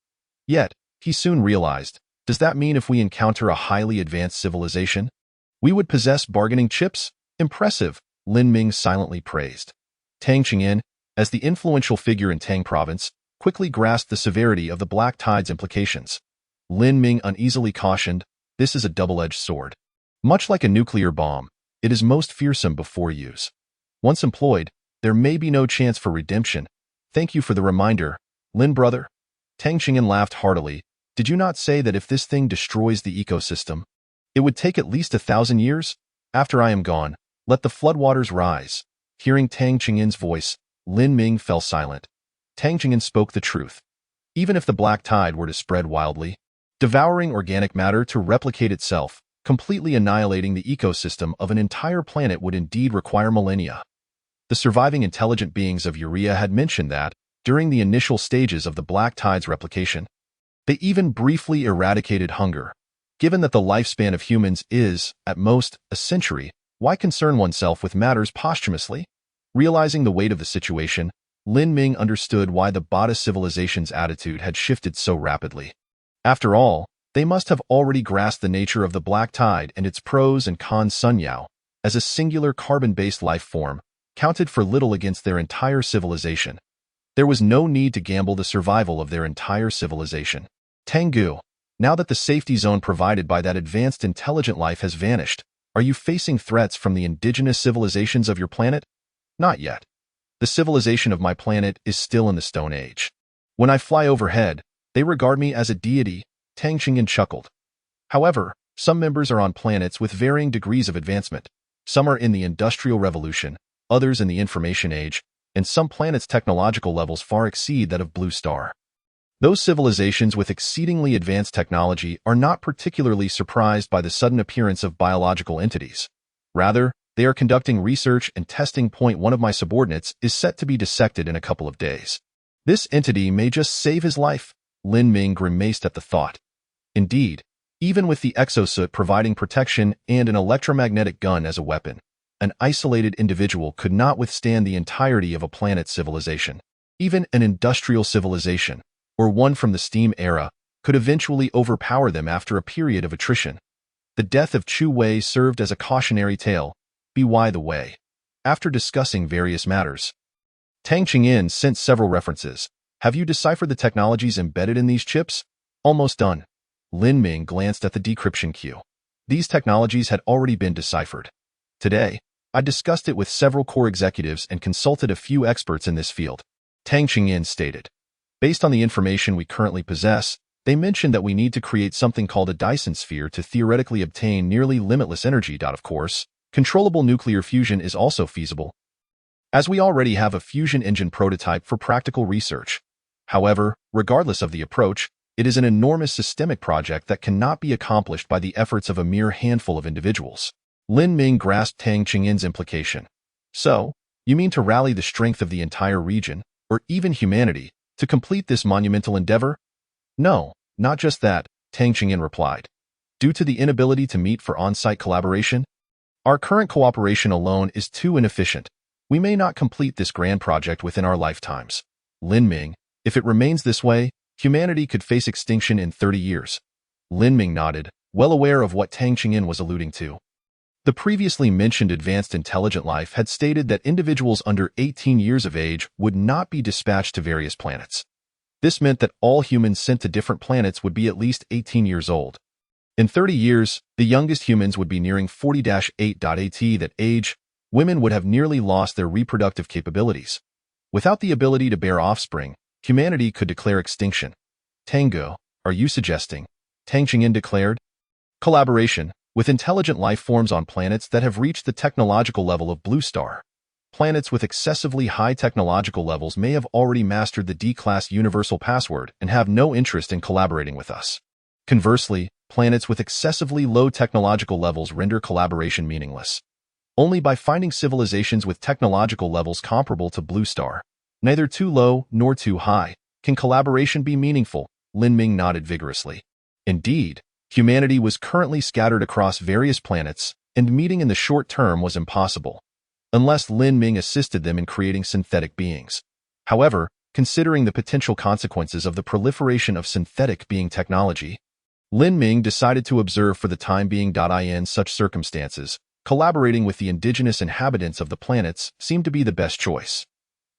Yet, he soon realized, does that mean if we encounter a highly advanced civilization, we would possess bargaining chips? Impressive, Lin Ming silently praised. Tang Qingyan, as the influential figure in Tang province, quickly grasped the severity of the black tide's implications. Lin Ming uneasily cautioned, this is a double-edged sword. Much like a nuclear bomb, it is most fearsome before use. Once employed, there may be no chance for redemption. Thank you for the reminder, Lin brother. Tang Qingyan laughed heartily. Did you not say that if this thing destroys the ecosystem, it would take at least 1,000 years? After I am gone, let the floodwaters rise. Hearing Tang Qingyan's voice, Lin Ming fell silent. Tang Qingyan spoke the truth. Even if the black tide were to spread wildly, devouring organic matter to replicate itself, completely annihilating the ecosystem of an entire planet would indeed require millennia. The surviving intelligent beings of Urea had mentioned that, during the initial stages of the black tide's replication, they even briefly eradicated hunger. Given that the lifespan of humans is, at most, a century, why concern oneself with matters posthumously? Realizing the weight of the situation, Lin Ming understood why the Bada civilization's attitude had shifted so rapidly. After all, they must have already grasped the nature of the black tide and its pros and cons. Sun Yao, as a singular carbon-based life form, counted for little against their entire civilization. There was no need to gamble the survival of their entire civilization. Tengu, now that the safety zone provided by that advanced intelligent life has vanished, are you facing threats from the indigenous civilizations of your planet? Not yet. The civilization of my planet is still in the Stone Age. When I fly overhead, they regard me as a deity, Tang Qingyan chuckled. However, some members are on planets with varying degrees of advancement. Some are in the Industrial Revolution, others in the Information Age, and some planets' technological levels far exceed that of Blue Star. Those civilizations with exceedingly advanced technology are not particularly surprised by the sudden appearance of biological entities. Rather, they are conducting research and testing. One of my subordinates is set to be dissected in a couple of days. This entity may just save his life, Lin Ming grimaced at the thought. Indeed, even with the exosuit providing protection and an electromagnetic gun as a weapon, an isolated individual could not withstand the entirety of a planet's civilization. Even an industrial civilization, or one from the steam era, could eventually overpower them after a period of attrition. The death of Chu Wei served as a cautionary tale. By the way, after discussing various matters, Tang Qingyan sent several references. Have you deciphered the technologies embedded in these chips? Almost done. Lin Ming glanced at the decryption queue. These technologies had already been deciphered. Today, I discussed it with several core executives and consulted a few experts in this field, Tang Qingyan stated. Based on the information we currently possess, They mentioned that we need to create something called a Dyson sphere to theoretically obtain nearly limitless energy. Of course, controllable nuclear fusion is also feasible, as we already have a fusion engine prototype for practical research. However, regardless of the approach, it is an enormous systemic project that cannot be accomplished by the efforts of a mere handful of individuals. Lin Ming grasped Tang Qingyin's implication. So, you mean to rally the strength of the entire region, or even humanity, to complete this monumental endeavor? No, not just that, Tang Qingyin replied. Due to the inability to meet for on-site collaboration, our current cooperation alone is too inefficient. We may not complete this grand project within our lifetimes. Lin Ming, if it remains this way, humanity could face extinction in 30 years. Lin Ming nodded, well aware of what Tang Qingyin was alluding to. The previously mentioned advanced intelligent life had stated that individuals under 18 years of age would not be dispatched to various planets. This meant that all humans sent to different planets would be at least 18 years old. In 30 years, the youngest humans would be nearing 40-8. At that age, women would have nearly lost their reproductive capabilities. Without the ability to bear offspring, humanity could declare extinction. Tango, are you suggesting? Tang Qingyin declared. Collaboration with intelligent life forms on planets that have reached the technological level of Blue Star. Planets with excessively high technological levels may have already mastered the D-class universal password and have no interest in collaborating with us. Conversely, planets with excessively low technological levels render collaboration meaningless. Only by finding civilizations with technological levels comparable to Blue Star, neither too low nor too high, can collaboration be meaningful. Lin Ming nodded vigorously. Indeed, humanity was currently scattered across various planets, and meeting in the short term was impossible, unless Lin Ming assisted them in creating synthetic beings. However, considering the potential consequences of the proliferation of synthetic being technology, Lin Ming decided to observe for the time being. In such circumstances, collaborating with the indigenous inhabitants of the planets seemed to be the best choice.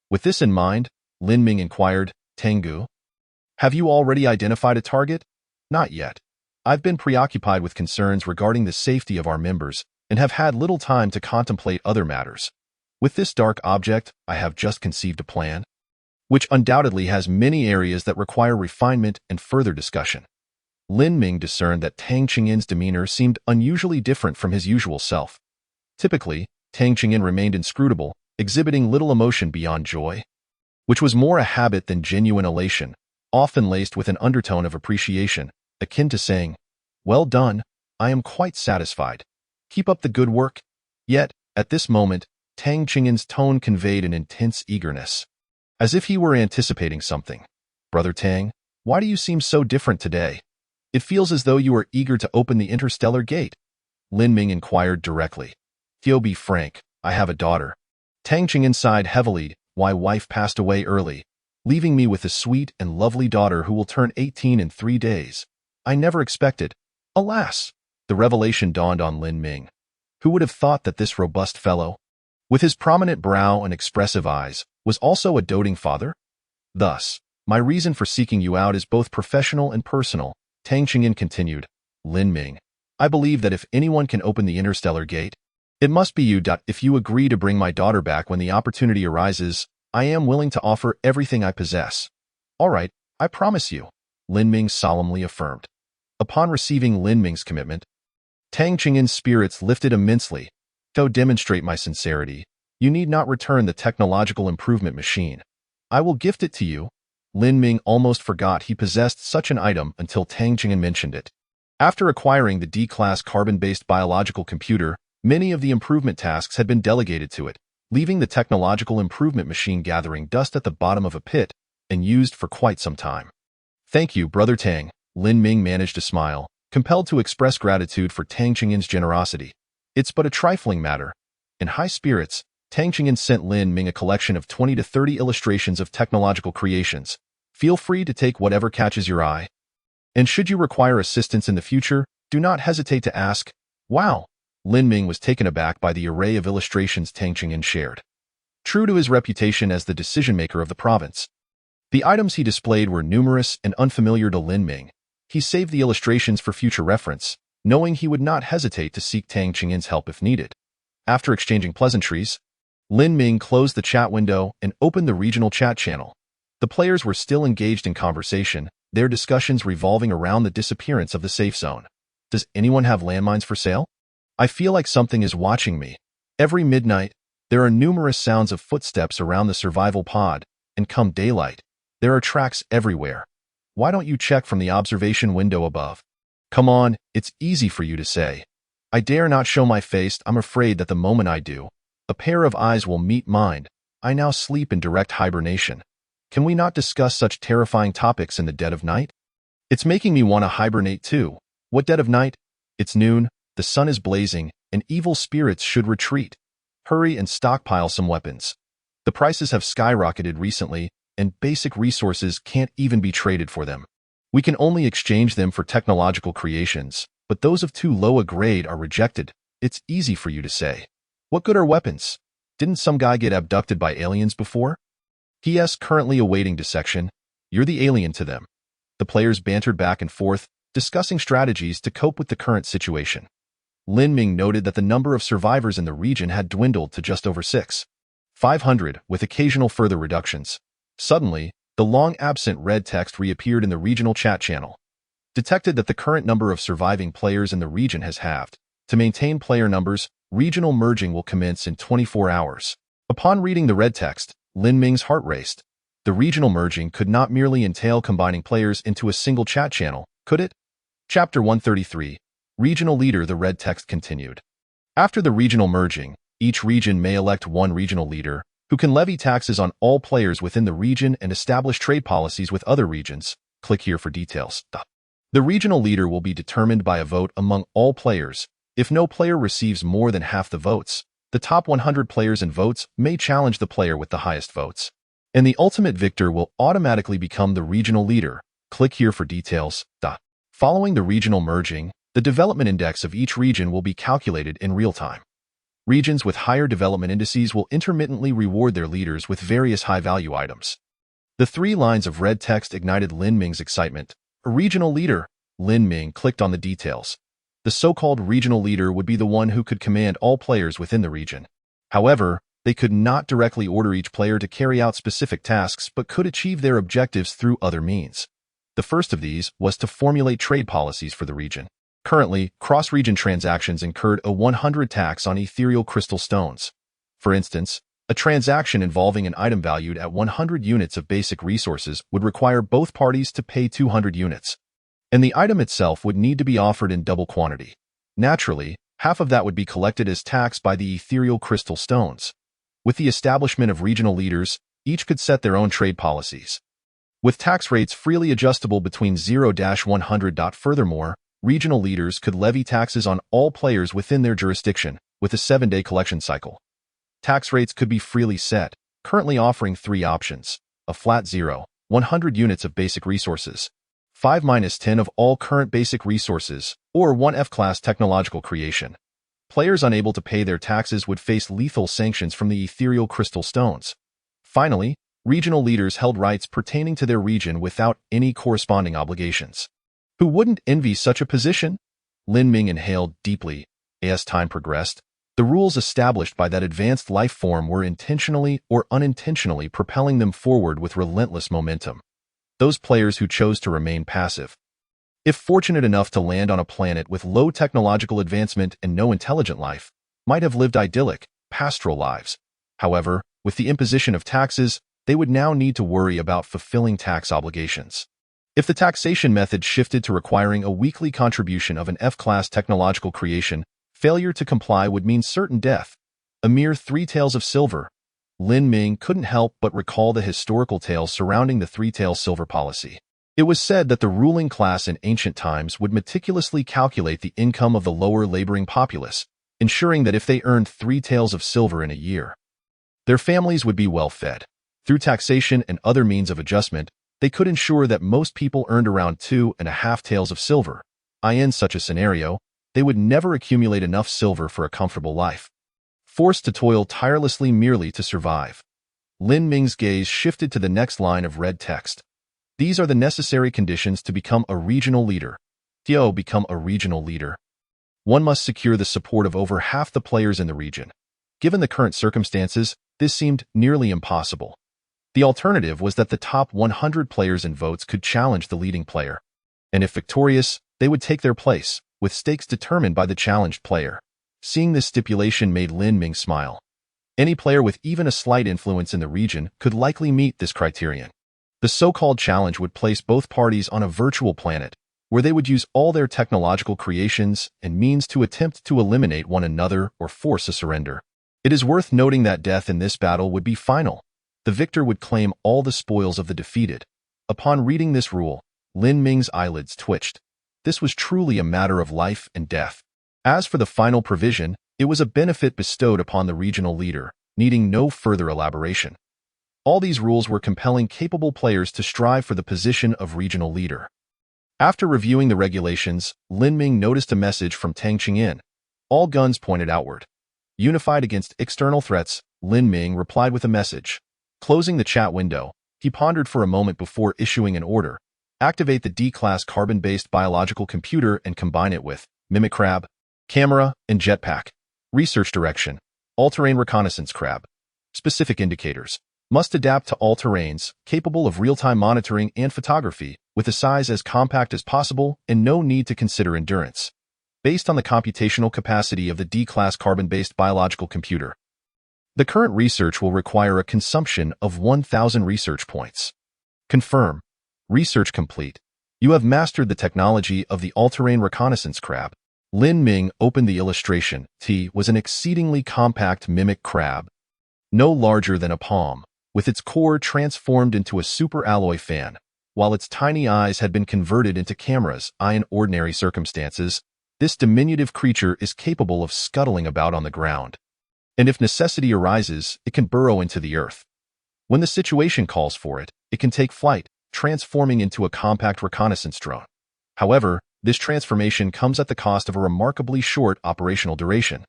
With this in mind, Lin Ming inquired, Tengu, have you already identified a target? Not yet. I've been preoccupied with concerns regarding the safety of our members and have had little time to contemplate other matters. With this dark object, I have just conceived a plan, which undoubtedly has many areas that require refinement and further discussion. Lin Ming discerned that Tang Qingyin's demeanor seemed unusually different from his usual self. Typically, Tang Qingyin remained inscrutable, exhibiting little emotion beyond joy, which was more a habit than genuine elation, often laced with an undertone of appreciation, akin to saying, well done, I am quite satisfied. Keep up the good work. Yet, at this moment, Tang Qingyin's tone conveyed an intense eagerness, as if he were anticipating something. Brother Tang, why do you seem so different today? It feels as though you are eager to open the interstellar gate. Lin Ming inquired directly. To be frank, I have a daughter. Tang Qingyin sighed heavily. My wife passed away early, leaving me with a sweet and lovely daughter who will turn 18 in 3 days. I never expected. Alas! The revelation dawned on Lin Ming. Who would have thought that this robust fellow, with his prominent brow and expressive eyes, was also a doting father? Thus, my reason for seeking you out is both professional and personal, Tang Qingyin continued. Lin Ming, I believe that if anyone can open the interstellar gate, it must be you. If you agree to bring my daughter back when the opportunity arises, I am willing to offer everything I possess. All right, I promise you, Lin Ming solemnly affirmed. Upon receiving Lin Ming's commitment, Tang Qingyin's spirits lifted immensely. To demonstrate my sincerity, you need not return the technological improvement machine. I will gift it to you. Lin Ming almost forgot he possessed such an item until Tang Qingyin mentioned it. After acquiring the D-class carbon-based biological computer, many of the improvement tasks had been delegated to it, leaving the technological improvement machine gathering dust at the bottom of a pit and used for quite some time. Thank you, Brother Tang. Lin Ming managed to smile, compelled to express gratitude for Tang Qingyin's generosity. It's but a trifling matter. In high spirits, Tang Qingyin sent Lin Ming a collection of 20 to 30 illustrations of technological creations. Feel free to take whatever catches your eye. And should you require assistance in the future, do not hesitate to ask. Wow! Lin Ming was taken aback by the array of illustrations Tang Qingyin shared. True to his reputation as the decision-maker of the province, the items he displayed were numerous and unfamiliar to Lin Ming. He saved the illustrations for future reference, knowing he would not hesitate to seek Tang Qingyin's help if needed. After exchanging pleasantries, Lin Ming closed the chat window and opened the regional chat channel. The players were still engaged in conversation, their discussions revolving around the disappearance of the safe zone. Does anyone have landmines for sale? I feel like something is watching me. Every midnight, there are numerous sounds of footsteps around the survival pod, and come daylight, there are tracks everywhere. Why don't you check from the observation window above? Come on, it's easy for you to say. I dare not show my face. I'm afraid that the moment I do, a pair of eyes will meet mine. I now sleep in direct hibernation. Can we not discuss such terrifying topics in the dead of night? It's making me want to hibernate too. What dead of night? It's noon, the sun is blazing, and evil spirits should retreat. Hurry and stockpile some weapons. The prices have skyrocketed recently, and basic resources can't even be traded for them. We can only exchange them for technological creations, but those of too low a grade are rejected. It's easy for you to say. What good are weapons? Didn't some guy get abducted by aliens before? P.S. Currently awaiting dissection. You're the alien to them. The players bantered back and forth, discussing strategies to cope with the current situation. Lin Ming noted that the number of survivors in the region had dwindled to just over 6,500, with occasional further reductions. Suddenly, the long-absent red text reappeared in the regional chat channel. Detected that the current number of surviving players in the region has halved. To maintain player numbers, regional merging will commence in 24 hours. Upon reading the red text, Lin Ming's heart raced. The regional merging could not merely entail combining players into a single chat channel, could it? Chapter 133. Regional Leader. The red text continued. After the regional merging, each region may elect one regional leader, who can levy taxes on all players within the region and establish trade policies with other regions. Click here for details. The regional leader will be determined by a vote among all players. If no player receives more than half the votes, the top 100 players in votes may challenge the player with the highest votes, and the ultimate victor will automatically become the regional leader. Click here for details. Following the regional merging, the development index of each region will be calculated in real time. Regions with higher development indices will intermittently reward their leaders with various high-value items. The 3 lines of red text ignited Lin Ming's excitement. A regional leader. Lin Ming clicked on the details. The so-called regional leader would be the one who could command all players within the region. However, they could not directly order each player to carry out specific tasks but could achieve their objectives through other means. The first of these was to formulate trade policies for the region. Currently, cross-region transactions incurred a 100 tax on ethereal crystal stones. For instance, a transaction involving an item valued at 100 units of basic resources would require both parties to pay 200 units. And the item itself would need to be offered in double quantity. Naturally, half of that would be collected as tax by the ethereal crystal stones. With the establishment of regional leaders, each could set their own trade policies, with tax rates freely adjustable between 0-100. Furthermore, regional leaders could levy taxes on all players within their jurisdiction, with a 7-day collection cycle. Tax rates could be freely set, currently offering 3 options: a flat 0, 100 units of basic resources, 5-10 of all current basic resources, or 1 F-class technological creation. Players unable to pay their taxes would face lethal sanctions from the ethereal crystal stones. Finally, regional leaders held rights pertaining to their region without any corresponding obligations. Who wouldn't envy such a position? Lin Ming inhaled deeply. As time progressed, the rules established by that advanced life form were intentionally or unintentionally propelling them forward with relentless momentum. Those players who chose to remain passive, if fortunate enough to land on a planet with low technological advancement and no intelligent life, might have lived idyllic, pastoral lives. However, with the imposition of taxes, they would now need to worry about fulfilling tax obligations. If the taxation method shifted to requiring a weekly contribution of an F-class technological creation, failure to comply would mean certain death. A mere 3 taels of silver. Lin Ming couldn't help but recall the historical tales surrounding the 3-tael silver policy. It was said that the ruling class in ancient times would meticulously calculate the income of the lower laboring populace, ensuring that if they earned 3 taels of silver in a year, their families would be well fed. Through taxation and other means of adjustment, they could ensure that most people earned around 2.5 taels of silver. In such a scenario, they would never accumulate enough silver for a comfortable life, forced to toil tirelessly merely to survive. Lin Ming's gaze shifted to the next line of red text. These are the necessary conditions to become a regional leader. To become a regional leader, one must secure the support of over half the players in the region. Given the current circumstances, this seemed nearly impossible. The alternative was that the top 100 players in votes could challenge the leading player, and if victorious, they would take their place, with stakes determined by the challenged player. Seeing this stipulation made Lin Ming smile. Any player with even a slight influence in the region could likely meet this criterion. The so-called challenge would place both parties on a virtual planet, where they would use all their technological creations and means to attempt to eliminate one another or force a surrender. It is worth noting that death in this battle would be final. The victor would claim all the spoils of the defeated. Upon reading this rule, Lin Ming's eyelids twitched. This was truly a matter of life and death. As for the final provision, it was a benefit bestowed upon the regional leader, needing no further elaboration. All these rules were compelling capable players to strive for the position of regional leader. After reviewing the regulations, Lin Ming noticed a message from Tang Qingyan. All guns pointed outward. Unified against external threats, Lin Ming replied with a message. Closing the chat window, he pondered for a moment before issuing an order. Activate the D-class carbon-based biological computer and combine it with mimic crab, camera, and jetpack. Research direction: all-terrain reconnaissance crab. Specific indicators: must adapt to all terrains, capable of real-time monitoring and photography, with a size as compact as possible and no need to consider endurance. Based on the computational capacity of the D-class carbon-based biological computer, the current research will require a consumption of 1,000 research points. Confirm. Research complete. You have mastered the technology of the all-terrain reconnaissance crab. Lin Ming opened the illustration. T was an exceedingly compact mimic crab, no larger than a palm, with its core transformed into a superalloy fan. While its tiny eyes had been converted into cameras, in ordinary circumstances, this diminutive creature is capable of scuttling about on the ground. And if necessity arises, it can burrow into the earth. When the situation calls for it, it can take flight, transforming into a compact reconnaissance drone. However, this transformation comes at the cost of a remarkably short operational duration,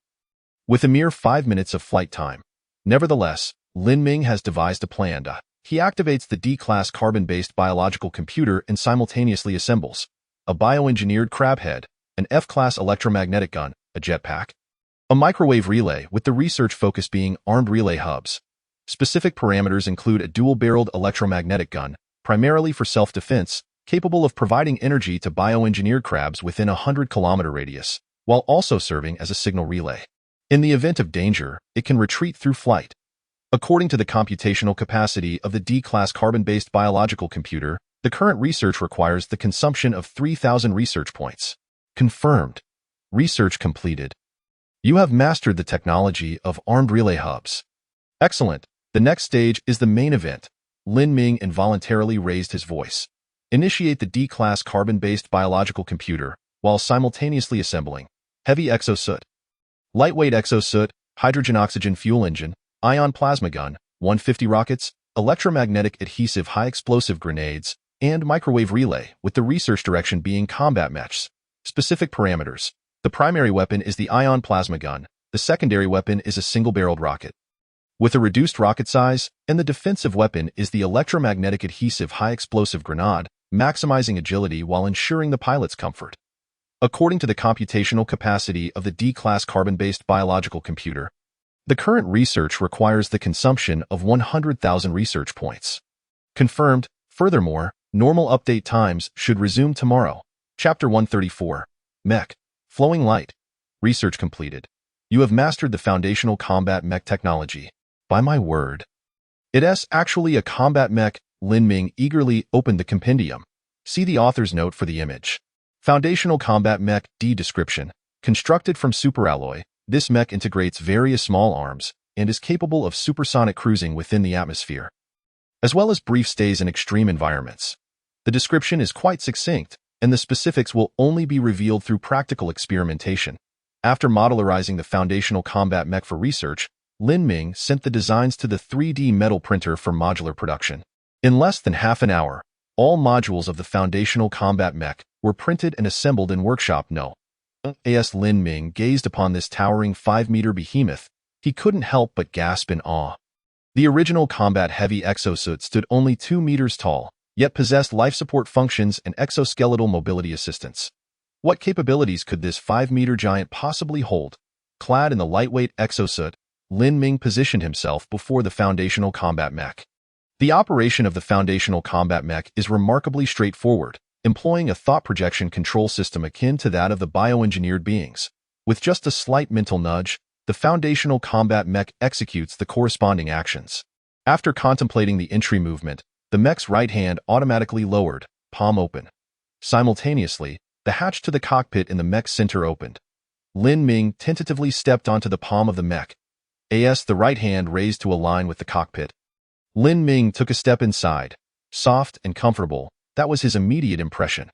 with a mere 5 minutes of flight time. Nevertheless, Lin Ming has devised a plan. He activates the D-class carbon-based biological computer and simultaneously assembles a bioengineered crab head, an F-class electromagnetic gun, a jetpack, a microwave relay, with the research focus being armed relay hubs. Specific parameters include a dual-barreled electromagnetic gun, primarily for self-defense, capable of providing energy to bioengineered crabs within a 100-kilometer radius, while also serving as a signal relay. In the event of danger, it can retreat through flight. According to the computational capacity of the D-class carbon-based biological computer, the current research requires the consumption of 3,000 research points. Confirmed. Research completed. You have mastered the technology of armed relay hubs. Excellent. The next stage is the main event. Lin Ming involuntarily raised his voice. Initiate the D-class carbon-based biological computer, while simultaneously assembling heavy exosuit, lightweight exosuit, hydrogen-oxygen fuel engine, ion plasma gun, 150 rockets, electromagnetic adhesive high-explosive grenades, and microwave relay, with the research direction being combat mechs. Specific parameters: the primary weapon is the ion plasma gun, the secondary weapon is a single-barreled rocket with a reduced rocket size, and the defensive weapon is the electromagnetic adhesive high-explosive grenade, maximizing agility while ensuring the pilot's comfort. According to the computational capacity of the D-class carbon-based biological computer, the current research requires the consumption of 100,000 research points. Confirmed. Furthermore, normal update times should resume tomorrow. Chapter 134. Mech. Flowing light. Research completed. You have mastered the foundational combat mech technology. By my word. It's actually a combat mech. Lin Ming eagerly opened the compendium. See the author's note for the image. Foundational combat mech. D description. Constructed from superalloy, this mech integrates various small arms and is capable of supersonic cruising within the atmosphere, as well as brief stays in extreme environments. The description is quite succinct, and the specifics will only be revealed through practical experimentation. After modularizing the foundational combat mech for research, Lin Ming sent the designs to the 3D metal printer for modular production. In less than half an hour, all modules of the foundational combat mech were printed and assembled in Workshop No. As Lin Ming gazed upon this towering 5-meter behemoth, he couldn't help but gasp in awe. The original combat heavy exosuit stood only 2 meters tall, yet possessed life support functions and exoskeletal mobility assistance. What capabilities could this 5-meter giant possibly hold? Clad in the lightweight exosuit, Lin Ming positioned himself before the foundational combat mech. The operation of the foundational combat mech is remarkably straightforward, employing a thought projection control system akin to that of the bioengineered beings. With just a slight mental nudge, the foundational combat mech executes the corresponding actions. After contemplating the entry movement, the mech's right hand automatically lowered, palm open. Simultaneously, the hatch to the cockpit in the mech's center opened. Lin Ming tentatively stepped onto the palm of the mech. The right hand raised to align with the cockpit. Lin Ming took a step inside. Soft and comfortable, that was his immediate impression.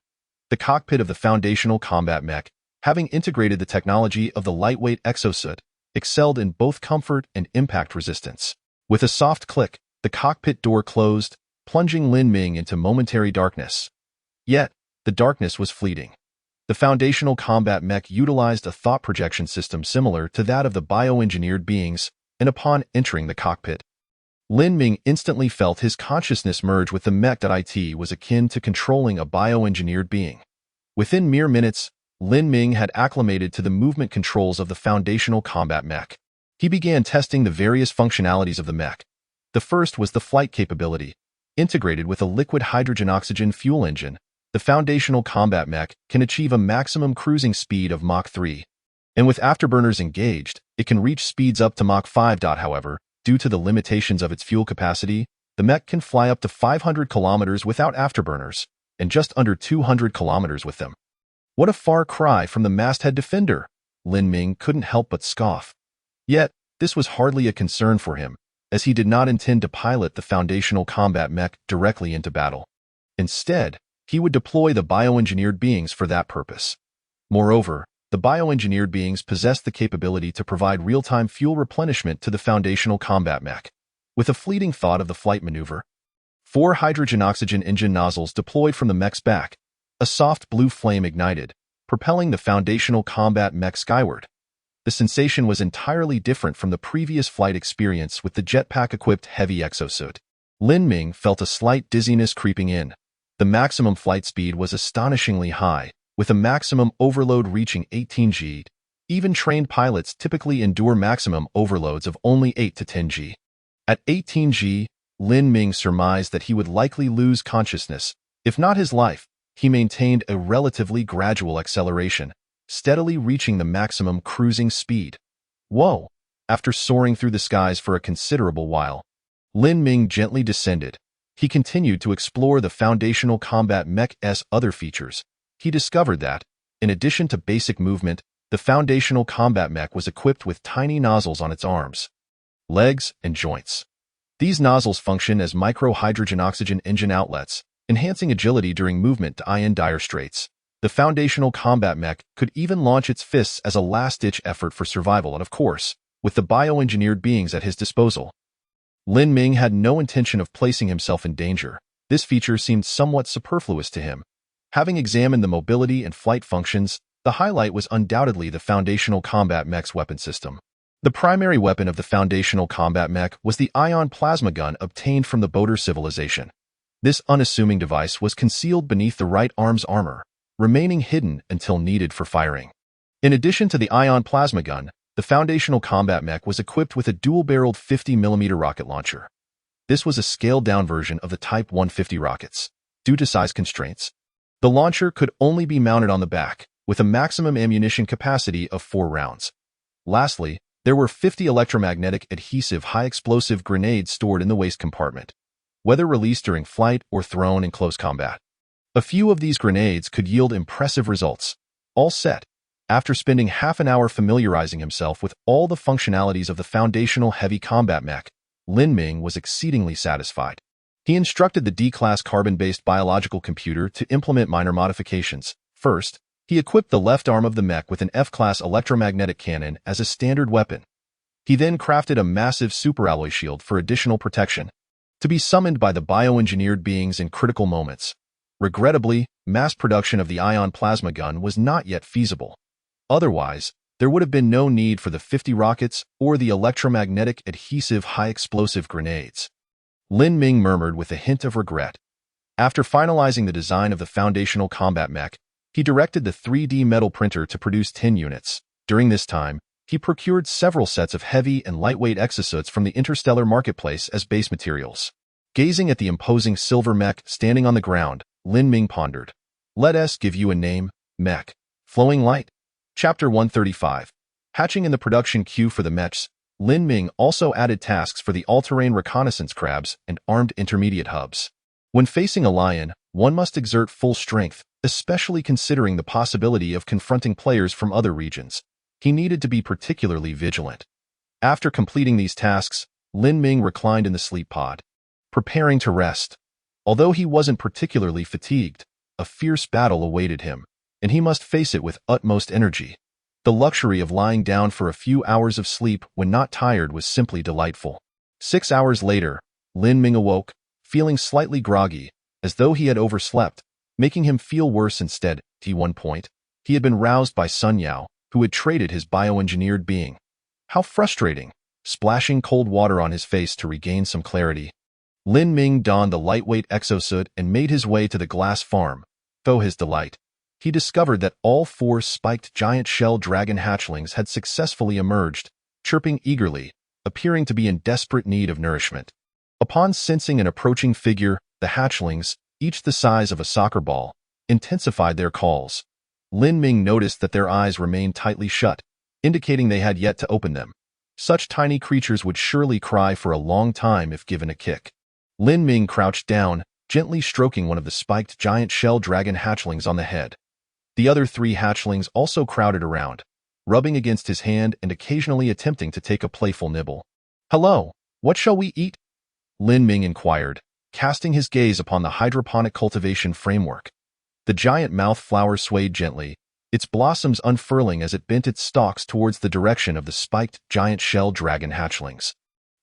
The cockpit of the foundational combat mech, having integrated the technology of the lightweight exosuit, excelled in both comfort and impact resistance. With a soft click, the cockpit door closed, plunging Lin Ming into momentary darkness. Yet, the darkness was fleeting. The foundational combat mech utilized a thought projection system similar to that of the bioengineered beings, and upon entering the cockpit, Lin Ming instantly felt his consciousness merge with the mech. It was akin to controlling a bioengineered being. Within mere minutes, Lin Ming had acclimated to the movement controls of the foundational combat mech. He began testing the various functionalities of the mech. The first was the flight capability. Integrated with a liquid hydrogen-oxygen fuel engine, the foundational combat mech can achieve a maximum cruising speed of Mach 3. And with afterburners engaged, it can reach speeds up to Mach 5. However, due to the limitations of its fuel capacity, the mech can fly up to 500 kilometers without afterburners, and just under 200 kilometers with them. What a far cry from the masthead defender! Lin Ming couldn't help but scoff. Yet, this was hardly a concern for him, as he did not intend to pilot the foundational combat mech directly into battle. Instead, he would deploy the bioengineered beings for that purpose. Moreover, the bioengineered beings possessed the capability to provide real-time fuel replenishment to the foundational combat mech. With a fleeting thought of the flight maneuver, 4 hydrogen-oxygen engine nozzles deployed from the mech's back. A soft blue flame ignited, propelling the foundational combat mech skyward. The sensation was entirely different from the previous flight experience with the jetpack-equipped heavy exosuit. Lin Ming felt a slight dizziness creeping in. The maximum flight speed was astonishingly high, with a maximum overload reaching 18 G. Even trained pilots typically endure maximum overloads of only 8 to 10 G. At 18 G, Lin Ming surmised that he would likely lose consciousness, if not his life. He maintained a relatively gradual acceleration, steadily reaching the maximum cruising speed. Whoa! After soaring through the skies for a considerable while, Lin Ming gently descended. He continued to explore the foundational combat mech's other features. He discovered that, in addition to basic movement, the foundational combat mech was equipped with tiny nozzles on its arms, legs, and joints. These nozzles function as micro-hydrogen-oxygen engine outlets, enhancing agility during movement in dire straits. The foundational combat mech could even launch its fists as a last-ditch effort for survival, and of course, with the bioengineered beings at his disposal. Lin Ming had no intention of placing himself in danger. This feature seemed somewhat superfluous to him. Having examined the mobility and flight functions, the highlight was undoubtedly the foundational combat mech's weapon system. The primary weapon of the foundational combat mech was the ion plasma gun obtained from the Boater civilization. This unassuming device was concealed beneath the right arm's armor, remaining hidden until needed for firing. In addition to the ion plasma gun, the foundational combat mech was equipped with a dual-barreled 50mm rocket launcher. This was a scaled-down version of the Type 150 rockets. Due to size constraints, the launcher could only be mounted on the back, with a maximum ammunition capacity of 4 rounds. Lastly, there were 50 electromagnetic adhesive high-explosive grenades stored in the waist compartment, whether released during flight or thrown in close combat. A few of these grenades could yield impressive results. All set, after spending half an hour familiarizing himself with all the functionalities of the foundational heavy combat mech, Lin Ming was exceedingly satisfied. He instructed the D-class carbon-based biological computer to implement minor modifications. First, he equipped the left arm of the mech with an F-class electromagnetic cannon as a standard weapon. He then crafted a massive superalloy shield for additional protection, to be summoned by the bioengineered beings in critical moments. Regrettably, mass production of the ion plasma gun was not yet feasible. Otherwise, there would have been no need for the 50 rockets or the electromagnetic adhesive high-explosive grenades. Lin Ming murmured with a hint of regret. After finalizing the design of the foundational combat mech, he directed the 3D metal printer to produce 10 units. During this time, he procured several sets of heavy and lightweight exosuits from the Interstellar marketplace as base materials. Gazing at the imposing silver mech standing on the ground, Lin Ming pondered. Let us give you a name, mech. Flowing light. Chapter 135. Hatching in the production queue for the mechs, Lin Ming also added tasks for the all-terrain reconnaissance crabs and armed intermediate hubs. When facing a lion, one must exert full strength, especially considering the possibility of confronting players from other regions. He needed to be particularly vigilant. After completing these tasks, Lin Ming reclined in the sleep pod, preparing to rest. Although he wasn't particularly fatigued, a fierce battle awaited him, and he must face it with utmost energy. The luxury of lying down for a few hours of sleep when not tired was simply delightful. 6 hours later, Lin Ming awoke, feeling slightly groggy, as though he had overslept, making him feel worse instead. At one point, he had been roused by Sun Yao, who had traded his bioengineered being. How frustrating! Splashing cold water on his face to regain some clarity. Lin Ming donned the lightweight exosuit and made his way to the glass farm. To his delight, he discovered that all 4 spiked giant shell dragon hatchlings had successfully emerged, chirping eagerly, appearing to be in desperate need of nourishment. Upon sensing an approaching figure, the hatchlings, each the size of a soccer ball, intensified their calls. Lin Ming noticed that their eyes remained tightly shut, indicating they had yet to open them. Such tiny creatures would surely cry for a long time if given a kick. Lin Ming crouched down, gently stroking one of the spiked giant shell dragon hatchlings on the head. The other 3 hatchlings also crowded around, rubbing against his hand and occasionally attempting to take a playful nibble. "Hello, what shall we eat?" Lin Ming inquired, casting his gaze upon the hydroponic cultivation framework. The giant mouth flower swayed gently, its blossoms unfurling as it bent its stalks towards the direction of the spiked giant shell dragon hatchlings.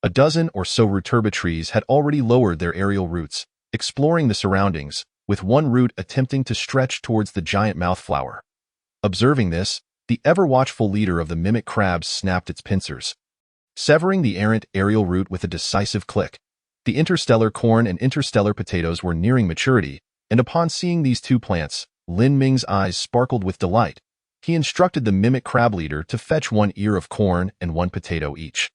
A dozen or so rhubarb trees had already lowered their aerial roots, exploring the surroundings, with one root attempting to stretch towards the giant mouthflower. Observing this, the ever-watchful leader of the mimic crabs snapped its pincers, severing the errant aerial root with a decisive click. The interstellar corn and interstellar potatoes were nearing maturity, and upon seeing these 2 plants, Lin Ming's eyes sparkled with delight. He instructed the mimic crab leader to fetch 1 ear of corn and 1 potato each.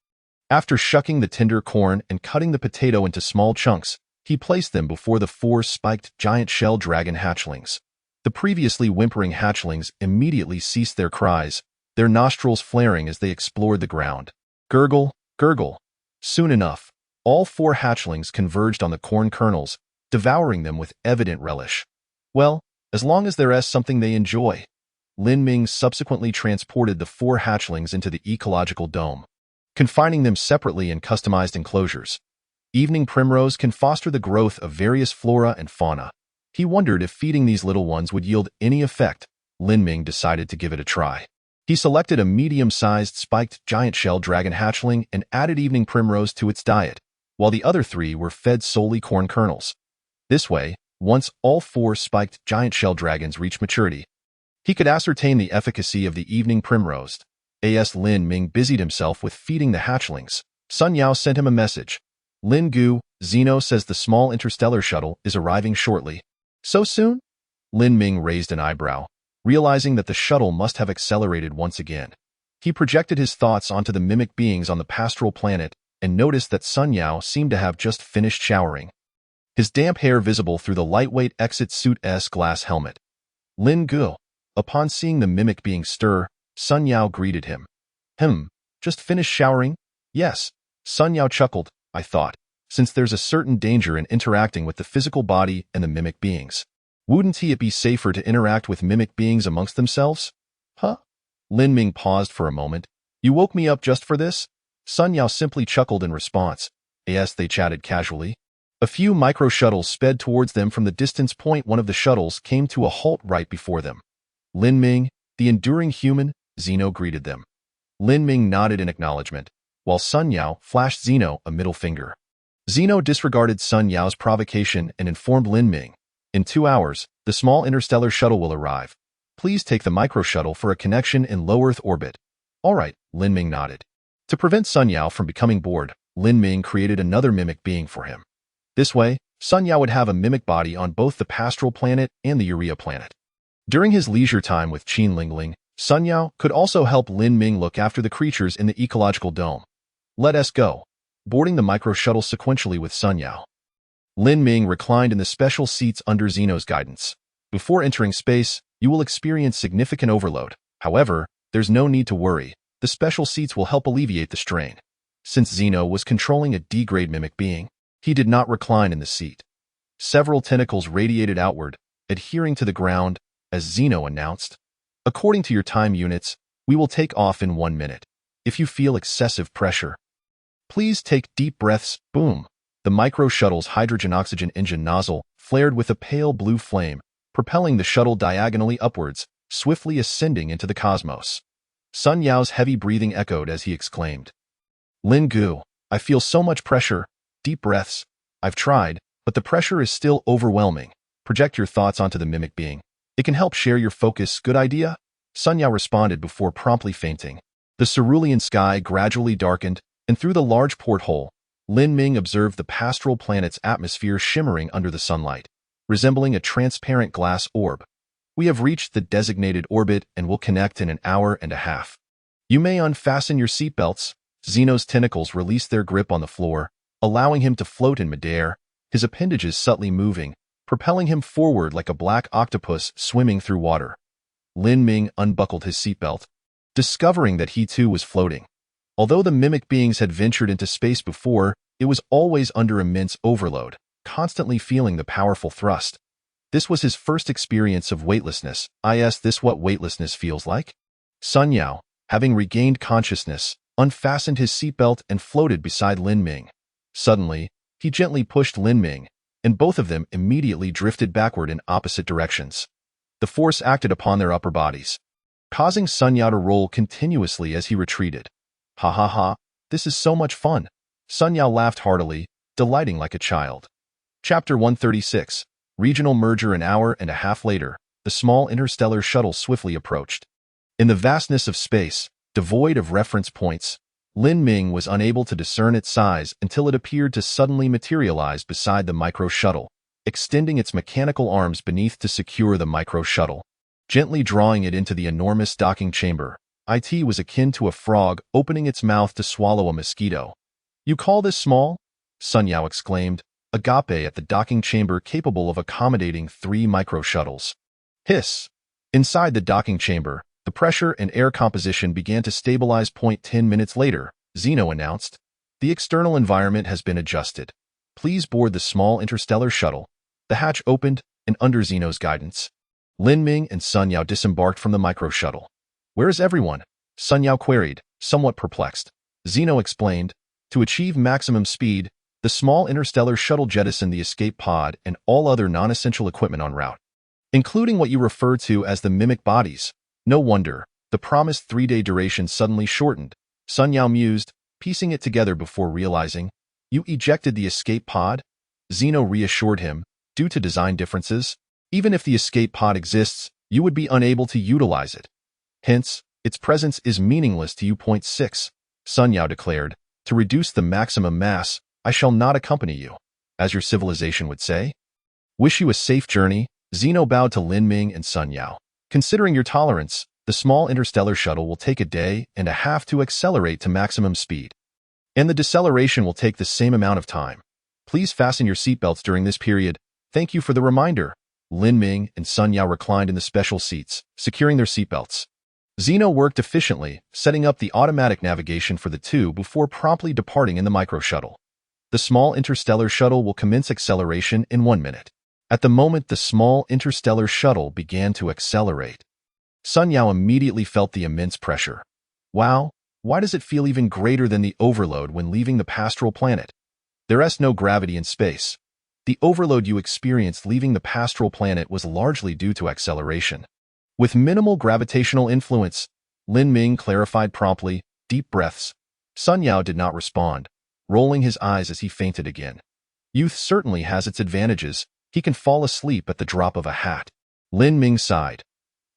After shucking the tender corn and cutting the potato into small chunks, he placed them before the 4 spiked giant shell dragon hatchlings. The previously whimpering hatchlings immediately ceased their cries, their nostrils flaring as they explored the ground. Gurgle, gurgle. Soon enough, all 4 hatchlings converged on the corn kernels, devouring them with evident relish. Well, as long as there's something they enjoy. Lin Ming subsequently transported the 4 hatchlings into the ecological dome, confining them separately in customized enclosures. Evening primrose can foster the growth of various flora and fauna. He wondered if feeding these little ones would yield any effect. Lin Ming decided to give it a try. He selected a medium-sized spiked giant shell dragon hatchling and added evening primrose to its diet, while the other 3 were fed solely corn kernels. This way, once all 4 spiked giant shell dragons reached maturity, he could ascertain the efficacy of the evening primrose. As Lin Ming busied himself with feeding the hatchlings, Sun Yao sent him a message. "Lin Gu, Zeno says the small interstellar shuttle is arriving shortly." "So soon?" Lin Ming raised an eyebrow, realizing that the shuttle must have accelerated once again. He projected his thoughts onto the mimic beings on the pastoral planet and noticed that Sun Yao seemed to have just finished showering, his damp hair visible through the lightweight exit suit's glass helmet. Lin Gu. Upon seeing the mimic being stir, Sun Yao greeted him. Just finished showering?" "Yes." Sun Yao chuckled. "I thought, since there's a certain danger in interacting with the physical body and the mimic beings, wouldn't it be safer to interact with mimic beings amongst themselves?" "Huh?" Lin Ming paused for a moment. "You woke me up just for this?" Sun Yao simply chuckled in response. As they chatted casually, a few micro-shuttles sped towards them from the distance point. One of the shuttles came to a halt right before them. "Lin Ming, the enduring human," Zeno greeted them. Lin Ming nodded in acknowledgement, while Sun Yao flashed Zeno a middle finger. Zeno disregarded Sun Yao's provocation and informed Lin Ming, "In 2 hours, the small interstellar shuttle will arrive. Please take the micro-shuttle for a connection in low Earth orbit." "All right," Lin Ming nodded. To prevent Sun Yao from becoming bored, Lin Ming created another mimic being for him. This way, Sun Yao would have a mimic body on both the pastoral planet and the urea planet. During his leisure time with Qin Lingling, Sun Yao could also help Lin Ming look after the creatures in the ecological dome. "Let us go." Boarding the micro-shuttle sequentially with Sun Yao, Lin Ming reclined in the special seats under Zeno's guidance. Before entering space, you will experience significant overload. However, there's no need to worry. The special seats will help alleviate the strain. Since Zeno was controlling a D-grade mimic being, he did not recline in the seat. Several tentacles radiated outward, adhering to the ground, as Zeno announced. According to your time units, we will take off in 1 minute. If you feel excessive pressure, please take deep breaths. Boom. The micro-shuttle's hydrogen-oxygen engine nozzle flared with a pale blue flame, propelling the shuttle diagonally upwards, swiftly ascending into the cosmos. Sun Yao's heavy breathing echoed as he exclaimed, "Lin Gu, I feel so much pressure." Deep breaths. I've tried, but the pressure is still overwhelming. Project your thoughts onto the mimic being. It can help share your focus. Good idea? Sun Yao responded before promptly fainting. The cerulean sky gradually darkened, and through the large porthole, Lin Ming observed the pastoral planet's atmosphere shimmering under the sunlight, resembling a transparent glass orb. We have reached the designated orbit and will connect in an hour and a half. You may unfasten your seatbelts. Zeno's tentacles released their grip on the floor, allowing him to float in midair, his appendages subtly moving, propelling him forward like a black octopus swimming through water. Lin Ming unbuckled his seatbelt, discovering that he too was floating. Although the mimic beings had ventured into space before, it was always under immense overload, constantly feeling the powerful thrust. This was his first experience of weightlessness. Is this what weightlessness feels like? Sun Yao, having regained consciousness, unfastened his seatbelt and floated beside Lin Ming. Suddenly, he gently pushed Lin Ming, and both of them immediately drifted backward in opposite directions. The force acted upon their upper bodies, causing Sun Yao to roll continuously as he retreated. Ha ha ha, this is so much fun. Sun Yao laughed heartily, delighting like a child. Chapter 136. Regional merger. An hour and a half later, the small interstellar shuttle swiftly approached. In the vastness of space, devoid of reference points, Lin Ming was unable to discern its size until it appeared to suddenly materialize beside the micro-shuttle, extending its mechanical arms beneath to secure the micro-shuttle, gently drawing it into the enormous docking chamber. It was akin to a frog opening its mouth to swallow a mosquito. "You call this small?" Sun Yao exclaimed, agape at the docking chamber capable of accommodating 3 micro-shuttles. Hiss! Inside the docking chamber, the pressure and air composition began to stabilize. 10 minutes later, Zeno announced, "The external environment has been adjusted. Please board the small interstellar shuttle." The hatch opened, and under Zeno's guidance, Lin Ming and Sun Yao disembarked from the micro-shuttle. "Where is everyone?" Sun Yao queried, somewhat perplexed. Zeno explained, "To achieve maximum speed, the small interstellar shuttle jettisoned the escape pod and all other non-essential equipment en route, including what you refer to as the mimic bodies. No wonder, the promised 3-day duration suddenly shortened." Sun Yao mused, piecing it together before realizing, "You ejected the escape pod?" Zeno reassured him, "Due to design differences, even if the escape pod exists, you would be unable to utilize it. Hence, its presence is meaningless to you." 6. Sun Yao declared, "To reduce the maximum mass, I shall not accompany you, as your civilization would say. Wish you a safe journey." Zeno bowed to Lin Ming and Sun Yao. "Considering your tolerance, the small interstellar shuttle will take a day and a half to accelerate to maximum speed, and the deceleration will take the same amount of time. Please fasten your seatbelts during this period." "Thank you for the reminder." Lin Ming and Sun Yao reclined in the special seats, securing their seatbelts. Zeno worked efficiently, setting up the automatic navigation for the two before promptly departing in the micro-shuttle. The small interstellar shuttle will commence acceleration in 1 minute. At the moment the small interstellar shuttle began to accelerate, Sun Yao immediately felt the immense pressure. Wow, why does it feel even greater than the overload when leaving the pastoral planet? There is no gravity in space. The overload you experienced leaving the pastoral planet was largely due to acceleration, with minimal gravitational influence. Lin Ming clarified promptly. Deep breaths. Sun Yao did not respond, rolling his eyes as he fainted again. Youth certainly has its advantages. He can fall asleep at the drop of a hat. Lin Ming sighed.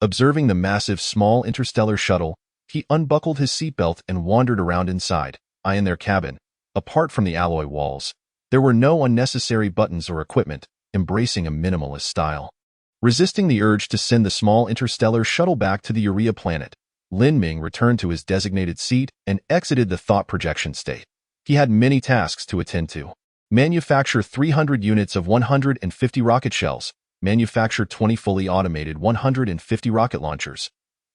Observing the massive small interstellar shuttle, he unbuckled his seatbelt and wandered around inside, eyeing their cabin. Apart from the alloy walls, there were no unnecessary buttons or equipment, embracing a minimalist style. Resisting the urge to send the small interstellar shuttle back to the Urea planet, Lin Ming returned to his designated seat and exited the thought projection state. He had many tasks to attend to. Manufacture 300 units of 150 rocket shells. Manufacture 20 fully automated 150 rocket launchers.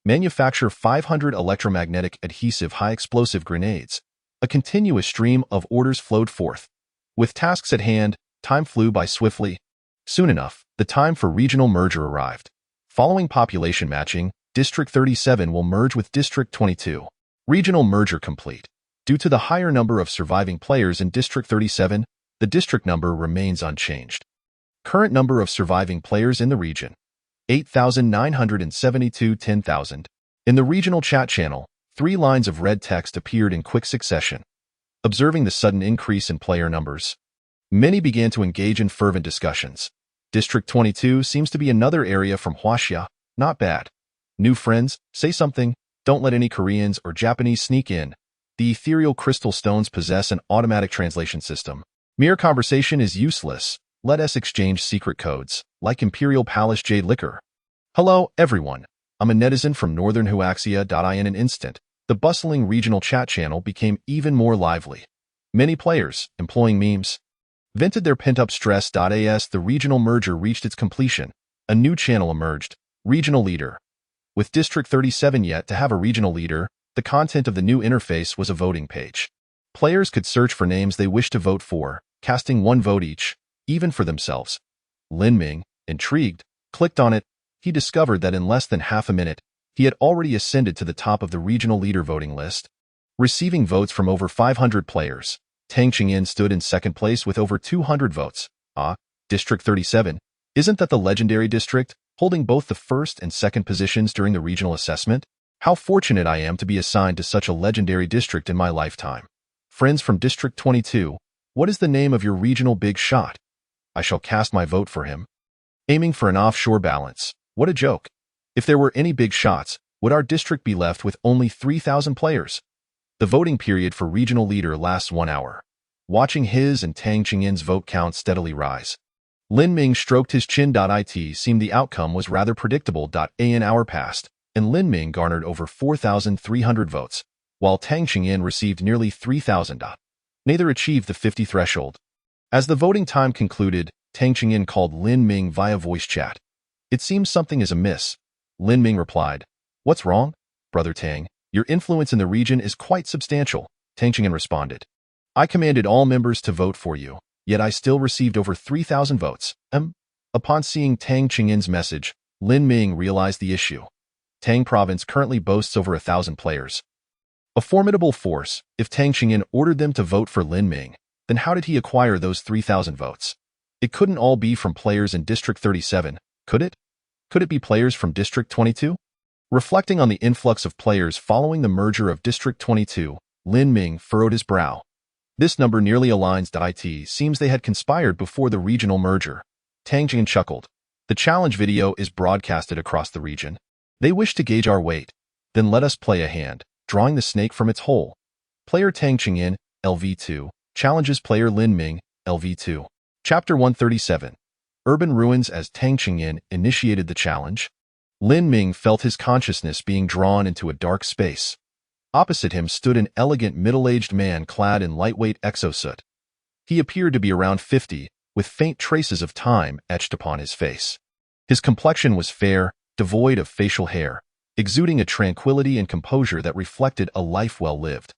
Manufacture 500 electromagnetic adhesive high-explosive grenades. A continuous stream of orders flowed forth. With tasks at hand, time flew by swiftly. Soon enough, the time for regional merger arrived. Following population matching, District 37 will merge with District 22. Regional merger complete. Due to the higher number of surviving players in District 37, the district number remains unchanged. Current number of surviving players in the region: 8,972. 10,000. In the regional chat channel, 3 lines of red text appeared in quick succession. Observing the sudden increase in player numbers, many began to engage in fervent discussions. District 22 seems to be another area from Huaxia. Not bad. New friends, say something. Don't let any Koreans or Japanese sneak in. The ethereal crystal stones possess an automatic translation system. Mere conversation is useless. Let us exchange secret codes, like Imperial Palace Jade Liquor. Hello, everyone. I'm a netizen from northern Huaxia. In an instant, the bustling regional chat channel became even more lively. Many players, employing memes, vented their pent-up stress. As the regional merger reached its completion, a new channel emerged: Regional Leader. With District 37 yet to have a regional leader, the content of the new interface was a voting page. Players could search for names they wished to vote for, casting 1 vote each, even for themselves. Lin Ming, intrigued, clicked on it. He discovered that in less than half a minute, he had already ascended to the top of the regional leader voting list. Receiving votes from over 500 players, Tang Qingyin stood in second place with over 200 votes. District 37, isn't that the legendary district, holding both the first and second positions during the regional assessment? How fortunate I am to be assigned to such a legendary district in my lifetime. Friends from District 22, what is the name of your regional big shot? I shall cast my vote for him. Aiming for an offshore balance. What a joke. If there were any big shots, would our district be left with only 3,000 players? The voting period for regional leader lasts 1 hour. Watching his and Tang Qingyin's vote count steadily rise, Lin Ming stroked his chin. It seemed the outcome was rather predictable. An hour passed, and Lin Ming garnered over 4,300 votes, while Tang Qingyin received nearly 3,000. Neither achieved the 50 threshold. As the voting time concluded, Tang Qingyin called Lin Ming via voice chat. It seems something is amiss. Lin Ming replied, "What's wrong, Brother Tang? Your influence in the region is quite substantial." Tang Qingyin responded, "I commanded all members to vote for you, yet I still received over 3,000 votes. Upon seeing Tang Qingyin's message, Lin Ming realized the issue. Tang Province currently boasts over 1,000 players. A formidable force. If Tang Qingyin ordered them to vote for Lin Ming, then how did he acquire those 3,000 votes? It couldn't all be from players in District 37, could it? Could it be players from District 22? Reflecting on the influx of players following the merger of District 22, Lin Ming furrowed his brow. This number nearly aligns. It seems they had conspired before the regional merger. Tang Qingyin chuckled. The challenge video is broadcasted across the region. They wish to gauge our weight. Then let us play a hand, drawing the snake from its hole. Player Tang Qingyin, LV2, challenges player Lin Ming, LV2. Chapter 137. Urban Ruins. As Tang Qingyin initiated the challenge, Lin Ming felt his consciousness being drawn into a dark space. Opposite him stood an elegant middle-aged man clad in lightweight exosuit. He appeared to be around 50, with faint traces of time etched upon his face. His complexion was fair, devoid of facial hair, exuding a tranquility and composure that reflected a life well lived.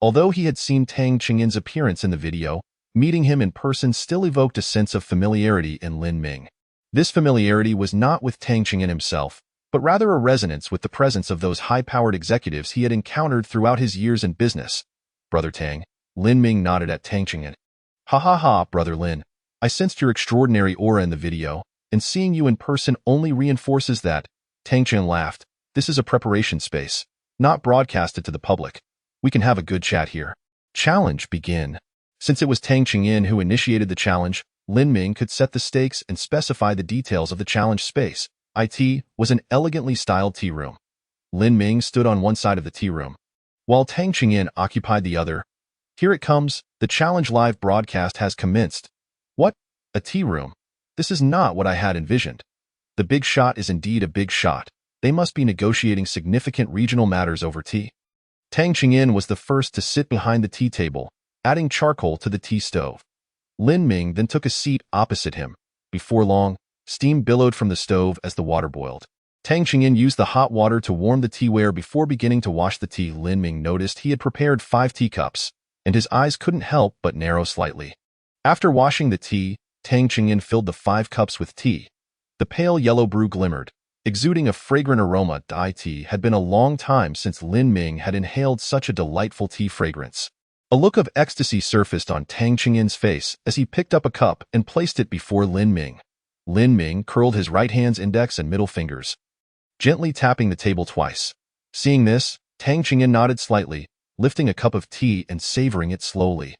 Although he had seen Tang Qingyin's appearance in the video, meeting him in person still evoked a sense of familiarity in Lin Ming. This familiarity was not with Tang Qingyin himself, but rather a resonance with the presence of those high-powered executives he had encountered throughout his years in business. Brother Tang, Lin Ming nodded at Tang Qingyin. Ha ha ha, Brother Lin. I sensed your extraordinary aura in the video, and seeing you in person only reinforces that. Tang Qingyin laughed. This is a preparation space, not broadcasted to the public. We can have a good chat here. Challenge begin. Since it was Tang Qingyin who initiated the challenge, Lin Ming could set the stakes and specify the details of the challenge space. It was an elegantly styled tea room. Lin Ming stood on one side of the tea room, while Tang Qingyin occupied the other. Here it comes, the challenge live broadcast has commenced. What? A tea room? This is not what I had envisioned. The big shot is indeed a big shot. They must be negotiating significant regional matters over tea. Tang Qingyin was the first to sit behind the tea table, adding charcoal to the tea stove. Lin Ming then took a seat opposite him. Before long, steam billowed from the stove as the water boiled. Tang Qingyin used the hot water to warm the teaware before beginning to wash the tea. Lin Ming noticed he had prepared 5 teacups, and his eyes couldn't help but narrow slightly. After washing the tea, Tang Qingyin filled the 5 cups with tea. The pale yellow brew glimmered, exuding a fragrant aroma. It had been a long time since Lin Ming had inhaled such a delightful tea fragrance. A look of ecstasy surfaced on Tang Qingyin's face as he picked up a cup and placed it before Lin Ming. Lin Ming curled his right hand's index and middle fingers, gently tapping the table twice. Seeing this, Tang Qingyin nodded slightly, lifting a cup of tea and savoring it slowly.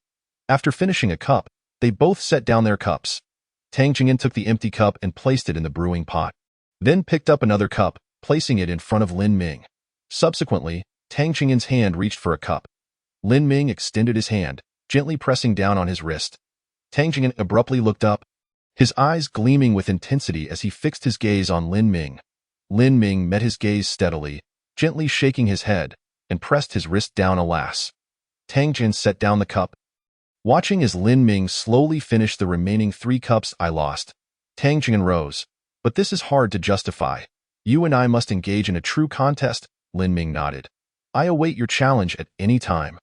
After finishing a cup, they both set down their cups. Tang Qingyin took the empty cup and placed it in the brewing pot, then picked up another cup, placing it in front of Lin Ming. Subsequently, Tang Qingyin's hand reached for a cup. Lin Ming extended his hand, gently pressing down on his wrist. Tang Qingyin abruptly looked up, his eyes gleaming with intensity as he fixed his gaze on Lin Ming. Lin Ming met his gaze steadily, gently shaking his head, and pressed his wrist down. Alas. Tang Qingyin set down the cup. Watching as Lin Ming slowly finished the remaining 3 cups, I lost. Tang Qingyin rose. But this is hard to justify. You and I must engage in a true contest. Lin Ming nodded. I await your challenge at any time.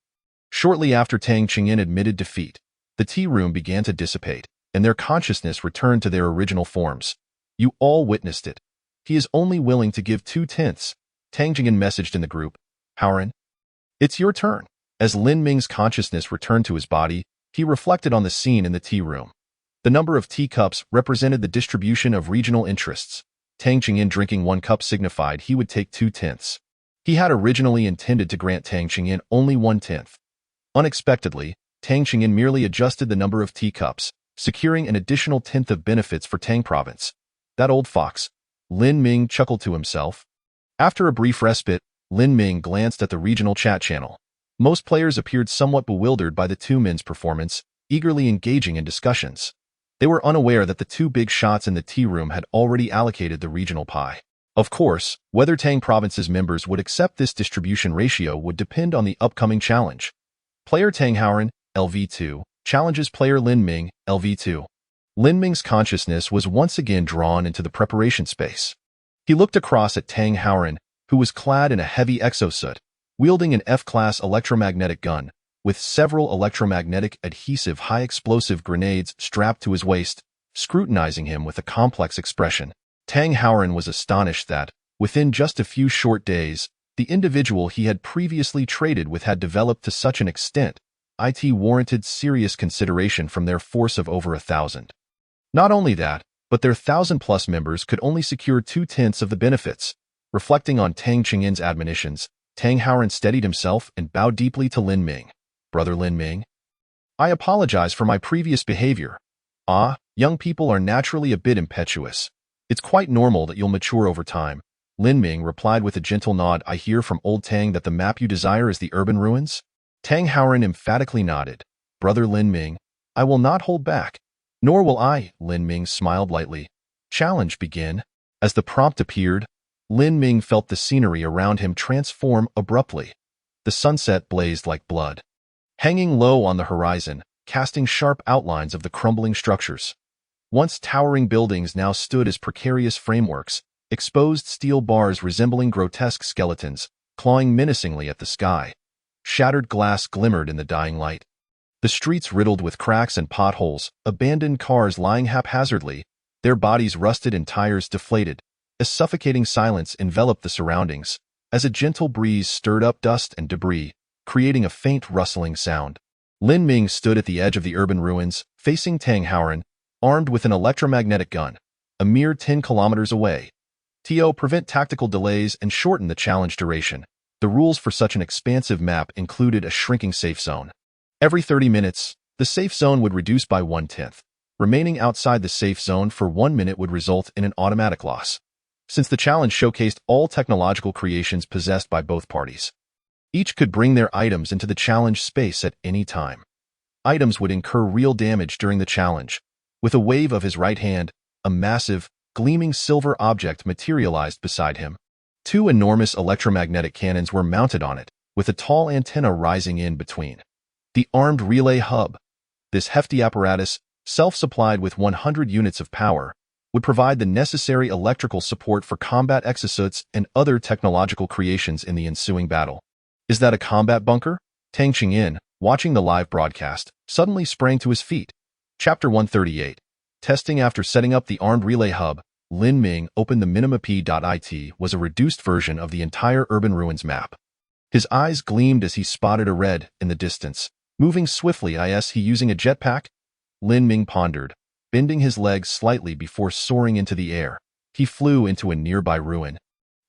Shortly after Tang Qingyin admitted defeat, the tea room began to dissipate, and their consciousness returned to their original forms. You all witnessed it. He is only willing to give 2/10. Tang Qingyin messaged in the group. Howren, it's your turn. As Lin Ming's consciousness returned to his body, he reflected on the scene in the tea room. The number of teacups represented the distribution of regional interests. Tang Qingyin drinking 1 cup signified he would take 2/10. He had originally intended to grant Tang Qingyin only 1/10. Unexpectedly, Tang Qingyin merely adjusted the number of teacups, securing an additional 10th of benefits for Tang Province. That old fox. Lin Ming chuckled to himself. After a brief respite, Lin Ming glanced at the regional chat channel. Most players appeared somewhat bewildered by the 2 men's performance, eagerly engaging in discussions. They were unaware that the 2 big shots in the tea room had already allocated the regional pie. Of course, whether Tang Province's members would accept this distribution ratio would depend on the upcoming challenge. Player Tang Howren, LV2, challenges player Lin Ming, LV2. Lin Ming's consciousness was once again drawn into the preparation space. He looked across at Tang Howren, who was clad in a heavy exosuit, wielding an F-class electromagnetic gun, with several electromagnetic adhesive high-explosive grenades strapped to his waist, scrutinizing him with a complex expression. Tang Howren was astonished that, within just a few short days, the individual he had previously traded with had developed to such an extent, it warranted serious consideration from their force of over 1,000. Not only that, but their 1,000-plus members could only secure 2/10 of the benefits. Reflecting on Tang Qingyin's admonitions, Tang Howren steadied himself and bowed deeply to Lin Ming. Brother Lin Ming, I apologize for my previous behavior. Young people are naturally a bit impetuous. It's quite normal that you'll mature over time. Lin Ming replied with a gentle nod. I hear from old Tang that the map you desire is the urban ruins? Tang Howren emphatically nodded. Brother Lin Ming, I will not hold back. Nor will I, Lin Ming smiled lightly. Challenge begin. As the prompt appeared, Lin Ming felt the scenery around him transform abruptly. The sunset blazed like blood, hanging low on the horizon, casting sharp outlines of the crumbling structures. Once towering buildings now stood as precarious frameworks, exposed steel bars resembling grotesque skeletons, clawing menacingly at the sky. Shattered glass glimmered in the dying light. The streets riddled with cracks and potholes, abandoned cars lying haphazardly, their bodies rusted and tires deflated. A suffocating silence enveloped the surroundings, as a gentle breeze stirred up dust and debris, creating a faint rustling sound. Lin Ming stood at the edge of the urban ruins, facing Tang Howren, armed with an electromagnetic gun, a mere 10 kilometers away. To prevent tactical delays and shorten the challenge duration, the rules for such an expansive map included a shrinking safe zone. Every 30 minutes, the safe zone would reduce by 1/10. Remaining outside the safe zone for 1 minute would result in an automatic loss. Since the challenge showcased all technological creations possessed by both parties, each could bring their items into the challenge space at any time. Items would incur real damage during the challenge. With a wave of his right hand, a massive, gleaming silver object materialized beside him. 2 enormous electromagnetic cannons were mounted on it, with a tall antenna rising in between. The armed relay hub. This hefty apparatus, self-supplied with 100 units of power, would provide the necessary electrical support for combat exosuits and other technological creations in the ensuing battle. Is that a combat bunker? Tang Qingyin, watching the live broadcast, suddenly sprang to his feet. Chapter 138. Testing. After setting up the armed relay hub, Lin Ming opened the minimap.it was a reduced version of the entire urban ruins map. His eyes gleamed as he spotted a red in the distance. Moving swiftly, is he using a jetpack? Lin Ming pondered, bending his legs slightly before soaring into the air. He flew into a nearby ruin,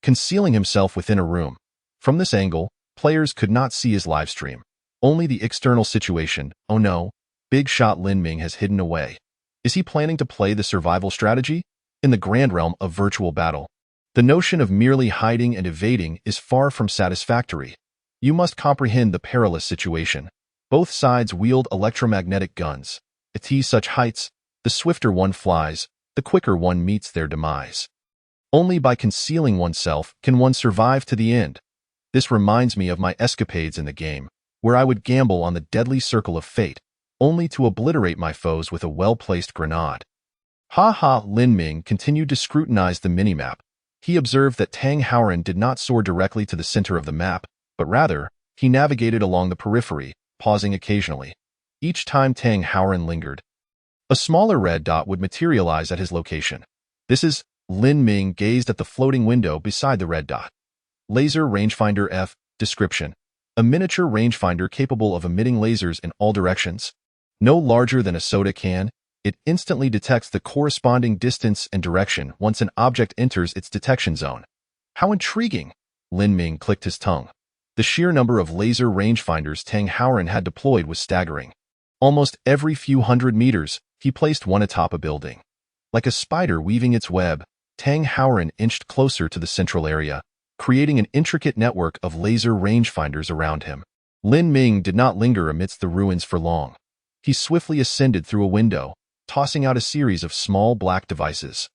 concealing himself within a room. From this angle, players could not see his livestream. Only the external situation. Oh no, big shot Lin Ming has hidden away. Is he planning to play the survival strategy? In the grand realm of virtual battle, the notion of merely hiding and evading is far from satisfactory. You must comprehend the perilous situation. Both sides wield electromagnetic guns. At such heights, the swifter one flies, the quicker one meets their demise. Only by concealing oneself can one survive to the end. This reminds me of my escapades in the game, where I would gamble on the deadly circle of fate, only to obliterate my foes with a well-placed grenade. Lin Ming continued to scrutinize the minimap. He observed that Tang Haoran did not soar directly to the center of the map, but rather, he navigated along the periphery, pausing occasionally. Each time Tang Haoran lingered, a smaller red dot would materialize at his location. Lin Ming gazed at the floating window beside the red dot. Laser rangefinder F. Description: a miniature rangefinder capable of emitting lasers in all directions. No larger than a soda can, it instantly detects the corresponding distance and direction once an object enters its detection zone. How intriguing! Lin Ming clicked his tongue. The sheer number of laser rangefinders Tang Haoran had deployed was staggering. Almost every few hundred meters, he placed one atop a building. Like a spider weaving its web, Tang Haoran inched closer to the central area, creating an intricate network of laser rangefinders around him. Lin Ming did not linger amidst the ruins for long. He swiftly ascended through a window, tossing out a series of small black devices.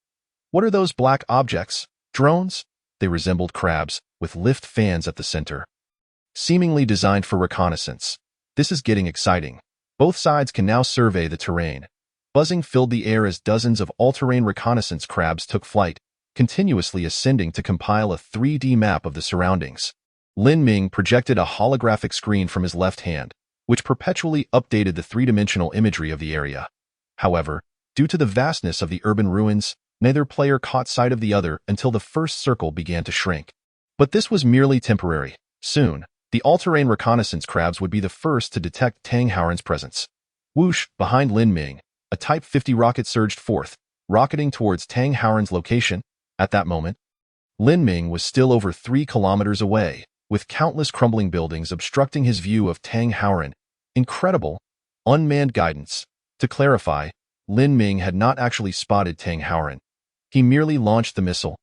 What are those black objects? Drones? They resembled crabs, with lift fans at the center. Seemingly designed for reconnaissance. This is getting exciting. Both sides can now survey the terrain. Buzzing filled the air as dozens of all-terrain reconnaissance crabs took flight, continuously ascending to compile a 3D map of the surroundings. Lin Ming projected a holographic screen from his left hand, which perpetually updated the three-dimensional imagery of the area. However, due to the vastness of the urban ruins, neither player caught sight of the other until the first circle began to shrink. But this was merely temporary. Soon, the all-terrain reconnaissance crabs would be the first to detect Tang Haoran's presence. Whoosh! Behind Lin Ming, a Type 50 rocket surged forth, rocketing towards Tang Haoran's location. At that moment, Lin Ming was still over 3 kilometers away, with countless crumbling buildings obstructing his view of Tang Haoran. Incredible, unmanned guidance. To clarify, Lin Ming had not actually spotted Tang Haoran. He merely launched the missile,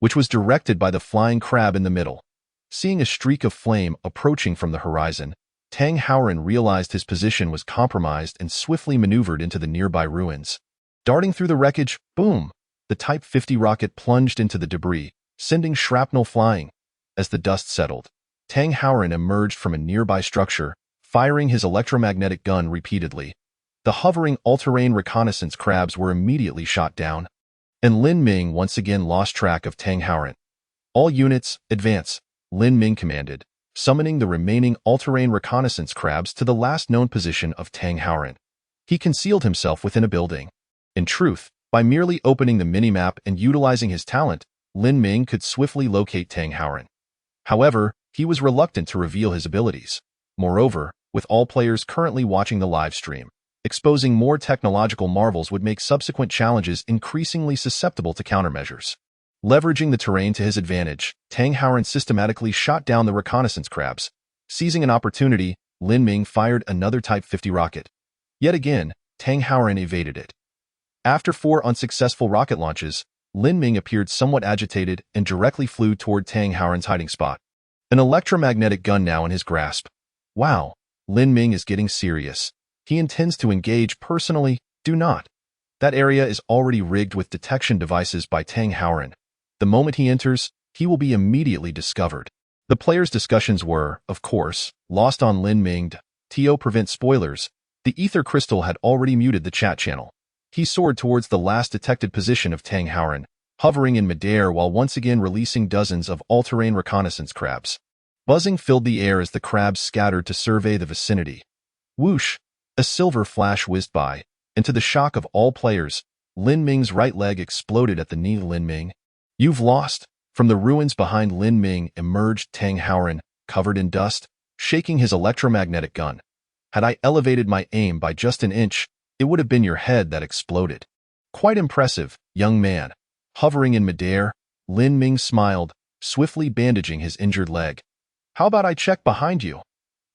which was directed by the flying crab in the middle. Seeing a streak of flame approaching from the horizon, Tang Haoran realized his position was compromised and swiftly maneuvered into the nearby ruins. Darting through the wreckage, boom! The Type 50 rocket plunged into the debris, sending shrapnel flying. As the dust settled, Tang Haoran emerged from a nearby structure, firing his electromagnetic gun repeatedly. The hovering all-terrain reconnaissance crabs were immediately shot down, and Lin Ming once again lost track of Tang Haoran. All units, advance, Lin Ming commanded, summoning the remaining all-terrain reconnaissance crabs to the last known position of Tang Haoran. He concealed himself within a building. In truth, by merely opening the minimap and utilizing his talent, Lin Ming could swiftly locate Tang Haoran. However, he was reluctant to reveal his abilities. Moreover, with all players currently watching the live stream, exposing more technological marvels would make subsequent challenges increasingly susceptible to countermeasures. Leveraging the terrain to his advantage, Tang Haoran systematically shot down the reconnaissance crabs. Seizing an opportunity, Lin Ming fired another Type 50 rocket. Yet again, Tang Haoran evaded it. After 4 unsuccessful rocket launches, Lin Ming appeared somewhat agitated and directly flew toward Tang Haoran's hiding spot. An electromagnetic gun now in his grasp. Wow, Lin Ming is getting serious. He intends to engage personally. Do not. That area is already rigged with detection devices by Tang Haoran. The moment he enters, he will be immediately discovered. The players' discussions were, of course, lost on Lin Ming. To prevent spoilers, The ether crystal had already muted the chat channel. He soared towards the last detected position of Tang Howren, hovering in midair while once again releasing dozens of all-terrain reconnaissance crabs. Buzzing filled the air as the crabs scattered to survey the vicinity. Whoosh! A silver flash whizzed by, and to the shock of all players, Lin Ming's right leg exploded at the knee. Lin Ming, you've lost! From the ruins behind Lin Ming emerged Tang Howren, covered in dust, shaking his electromagnetic gun. Had I elevated my aim by just an inch, it would have been your head that exploded. Quite impressive, young man. Hovering in midair, Lin Ming smiled, swiftly bandaging his injured leg. How about I check behind you?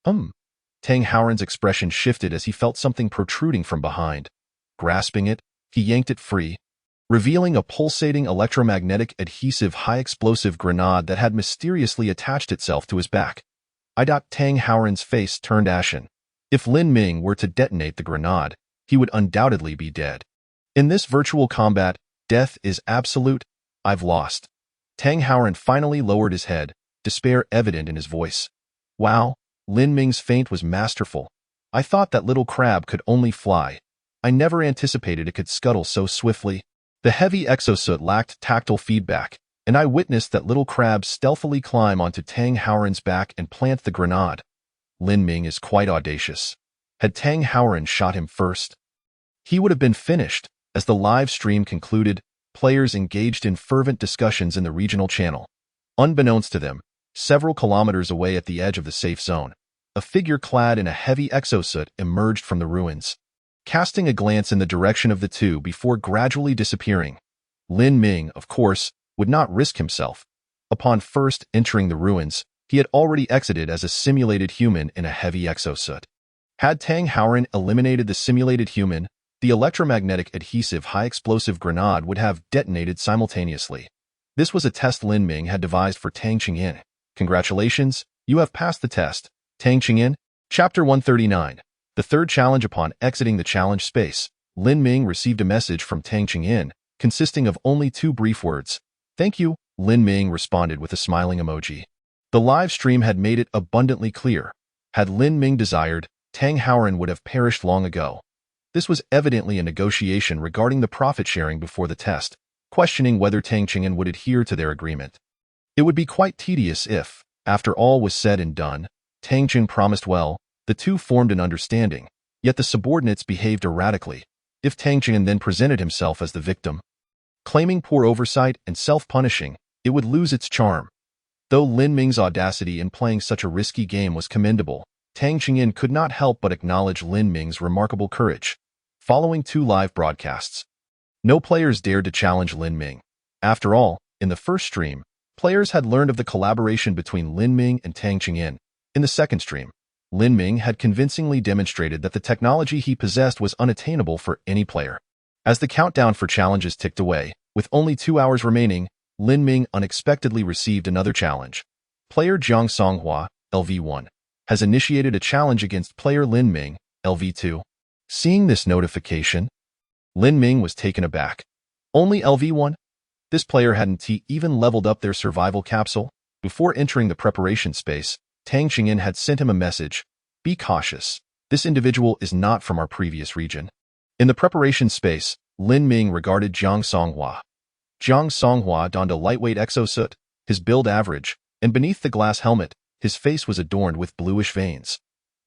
Tang Howren's expression shifted as he felt something protruding from behind. Grasping it, he yanked it free, revealing a pulsating electromagnetic adhesive high-explosive grenade that had mysteriously attached itself to his back. Tang Howren's face turned ashen. If Lin Ming were to detonate the grenade, he would undoubtedly be dead. In this virtual combat, death is absolute. I've lost. Tang Howren finally lowered his head, despair evident in his voice. Wow, Lin Ming's feint was masterful. I thought that little crab could only fly. I never anticipated it could scuttle so swiftly. The heavy exosuit lacked tactile feedback, and I witnessed that little crab stealthily climb onto Tang Howren's back and plant the grenade. Lin Ming is quite audacious. Had Tang Howren shot him first, he would have been finished. As the live stream concluded, players engaged in fervent discussions in the regional channel. Unbeknownst to them, several kilometers away at the edge of the safe zone, a figure clad in a heavy exosuit emerged from the ruins, casting a glance in the direction of the two before gradually disappearing. Lin Ming, of course, would not risk himself. Upon first entering the ruins, he had already exited as a simulated human in a heavy exosuit. Had Tang Howren eliminated the simulated human, the electromagnetic adhesive high-explosive grenade would have detonated simultaneously. This was a test Lin Ming had devised for Tang Qingyin. Congratulations, you have passed the test. Tang Qingyin, Chapter 139. The third challenge. Upon exiting the challenge space, Lin Ming received a message from Tang Qingyin, consisting of only 2 brief words. Thank you, Lin Ming responded with a smiling emoji. The live stream had made it abundantly clear. Had Lin Ming desired, Tang Howren would have perished long ago. This was evidently a negotiation regarding the profit sharing before the test, questioning whether Tang Qingyin would adhere to their agreement. It would be quite tedious if, after all was said and done, Tang Qingyin promised well, the two formed an understanding, yet the subordinates behaved erratically. If Tang Qingyin then presented himself as the victim, claiming poor oversight and self-punishing, it would lose its charm. Though Lin Ming's audacity in playing such a risky game was commendable, Tang Qingyin could not help but acknowledge Lin Ming's remarkable courage. Following 2 live broadcasts, no players dared to challenge Lin Ming. After all, in the first stream, players had learned of the collaboration between Lin Ming and Tang Qingyin. In the second stream, Lin Ming had convincingly demonstrated that the technology he possessed was unattainable for any player. As the countdown for challenges ticked away, with only 2 hours remaining, Lin Ming unexpectedly received another challenge. Player Jiang Songhua, LV1, has initiated a challenge against player Lin Ming, LV2. Seeing this notification, Lin Ming was taken aback. Only LV1? This player hadn't even leveled up their survival capsule. Before entering the preparation space, Tang Qingyin had sent him a message. Be cautious. This individual is not from our previous region. In the preparation space, Lin Ming regarded Jiang Songhua. Jiang Songhua donned a lightweight exosuit, his build average, and beneath the glass helmet, his face was adorned with bluish veins.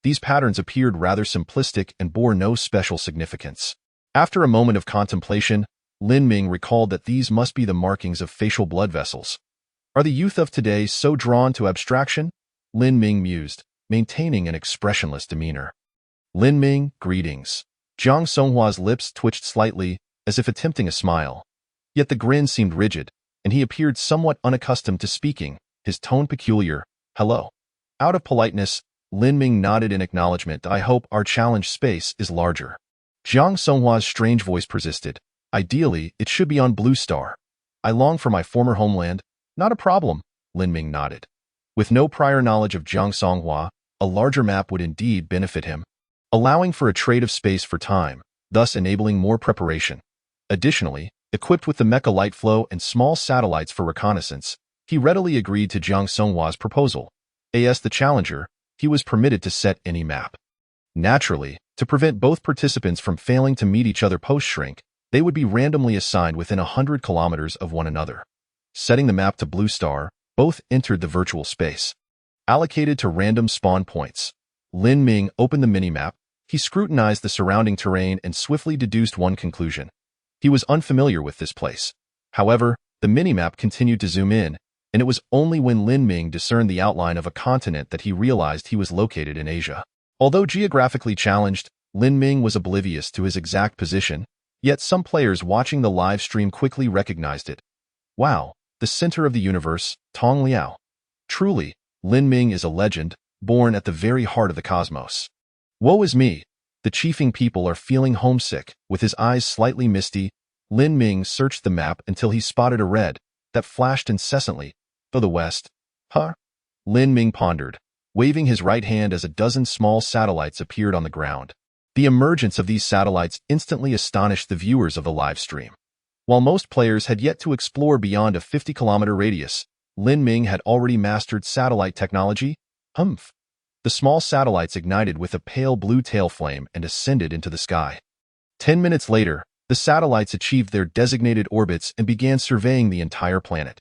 These patterns appeared rather simplistic and bore no special significance. After a moment of contemplation, Lin Ming recalled that these must be the markings of facial blood vessels. Are the youth of today so drawn to abstraction? Lin Ming mused, maintaining an expressionless demeanor. Lin Ming, greetings. Jiang Songhua's lips twitched slightly, as if attempting a smile. Yet the grin seemed rigid, and he appeared somewhat unaccustomed to speaking, his tone peculiar. Hello. Out of politeness, Lin Ming nodded in acknowledgement. I hope our challenge space is larger. Jiang Songhua's strange voice persisted. Ideally, it should be on Blue Star. I long for my former homeland. Not a problem, Lin Ming nodded. With no prior knowledge of Jiang Songhua, a larger map would indeed benefit him, allowing for a trade of space for time, thus enabling more preparation. Additionally, equipped with the mecha light flow and small satellites for reconnaissance, he readily agreed to Jiang Songhua's proposal. As the challenger, he was permitted to set any map. Naturally, To prevent both participants from failing to meet each other post-shrink, they would be randomly assigned within 100 kilometers of one another. Setting the map to Blue Star, both entered the virtual space. Allocated to random spawn points. Lin Ming opened the minimap. He scrutinized the surrounding terrain and swiftly deduced one conclusion. He was unfamiliar with this place. However, the minimap continued to zoom in, and it was only when Lin Ming discerned the outline of a continent that he realized he was located in Asia. Although geographically challenged, Lin Ming was oblivious to his exact position, yet some players watching the live stream quickly recognized it. Wow, the center of the universe, Tong Liao. Truly, Lin Ming is a legend, born at the very heart of the cosmos. Woe is me. The chiefing people are feeling homesick. With his eyes slightly misty, Lin Ming searched the map until he spotted a red that flashed incessantly. To the west. Huh? Lin Ming pondered, waving his right hand as a dozen small satellites appeared on the ground. The emergence of these satellites instantly astonished the viewers of the live stream. While most players had yet to explore beyond a 50-kilometer radius, Lin Ming had already mastered satellite technology. Humph! The small satellites ignited with a pale blue tail flame and ascended into the sky. 10 minutes later, the satellites achieved their designated orbits and began surveying the entire planet.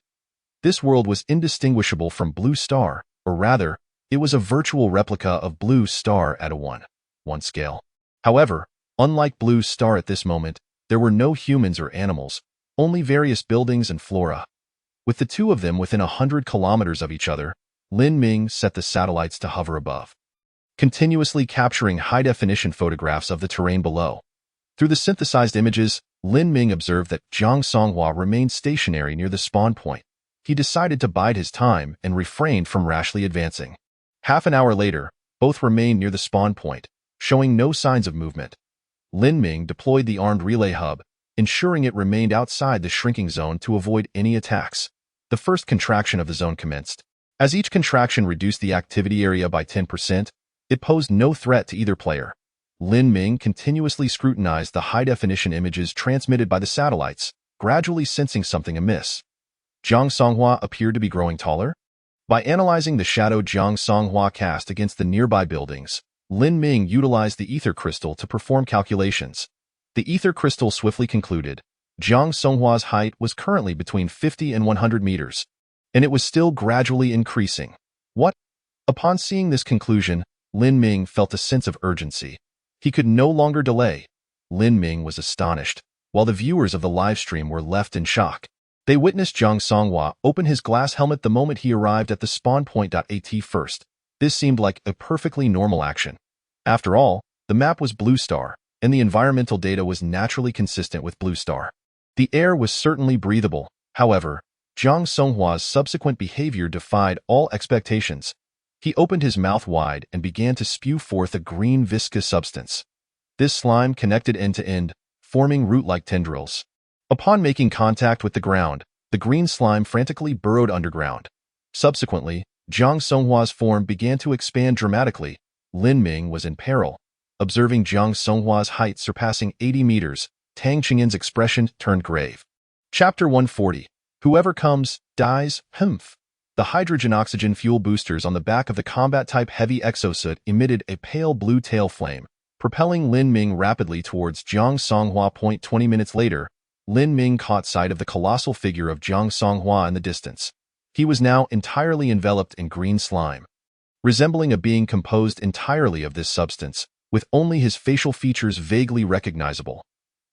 This world was indistinguishable from Blue Star, or rather, it was a virtual replica of Blue Star at a 1:1 scale. However, unlike Blue Star at this moment, there were no humans or animals, only various buildings and flora. With the two of them within 100 kilometers of each other, Lin Ming set the satellites to hover above, continuously capturing high-definition photographs of the terrain below. Through the synthesized images, Lin Ming observed that Zhang Songhua remained stationary near the spawn point. He decided to bide his time and refrained from rashly advancing. Half an hour later, both remained near the spawn point, showing no signs of movement. Lin Ming deployed the armed relay hub, ensuring it remained outside the shrinking zone to avoid any attacks. The first contraction of the zone commenced. As each contraction reduced the activity area by 10%, it posed no threat to either player. Lin Ming continuously scrutinized the high-definition images transmitted by the satellites, gradually sensing something amiss. Zhang Songhua appeared to be growing taller. By analyzing the shadow Zhang Songhua cast against the nearby buildings, Lin Ming utilized the ether crystal to perform calculations. The ether crystal swiftly concluded, Zhang Songhua's height was currently between 50 and 100 meters, and it was still gradually increasing. What? Upon seeing this conclusion, Lin Ming felt a sense of urgency. He could no longer delay. Lin Ming was astonished, while the viewers of the live stream were left in shock. They witnessed Zhang Songhua open his glass helmet the moment he arrived at the spawn point. At first, this seemed like a perfectly normal action. After all, the map was Blue Star, and the environmental data was naturally consistent with Blue Star. The air was certainly breathable. However, Zhang Songhua's subsequent behavior defied all expectations. He opened his mouth wide and began to spew forth a green viscous substance. This slime connected end to end, forming root-like tendrils. Upon making contact with the ground, the green slime frantically burrowed underground. Subsequently, Zhang Songhua's form began to expand dramatically. Lin Ming was in peril. Observing Zhang Songhua's height surpassing 80 meters, Tang Qingyan's expression turned grave. Chapter 140. Whoever comes, dies. Humph. The hydrogen-oxygen fuel boosters on the back of the combat-type heavy exosuit emitted a pale blue tail flame, propelling Lin Ming rapidly towards Zhang Songhua. 20 minutes later, Lin Ming caught sight of the colossal figure of Zhang Songhua in the distance. He was now entirely enveloped in green slime. Resembling a being composed entirely of this substance, with only his facial features vaguely recognizable.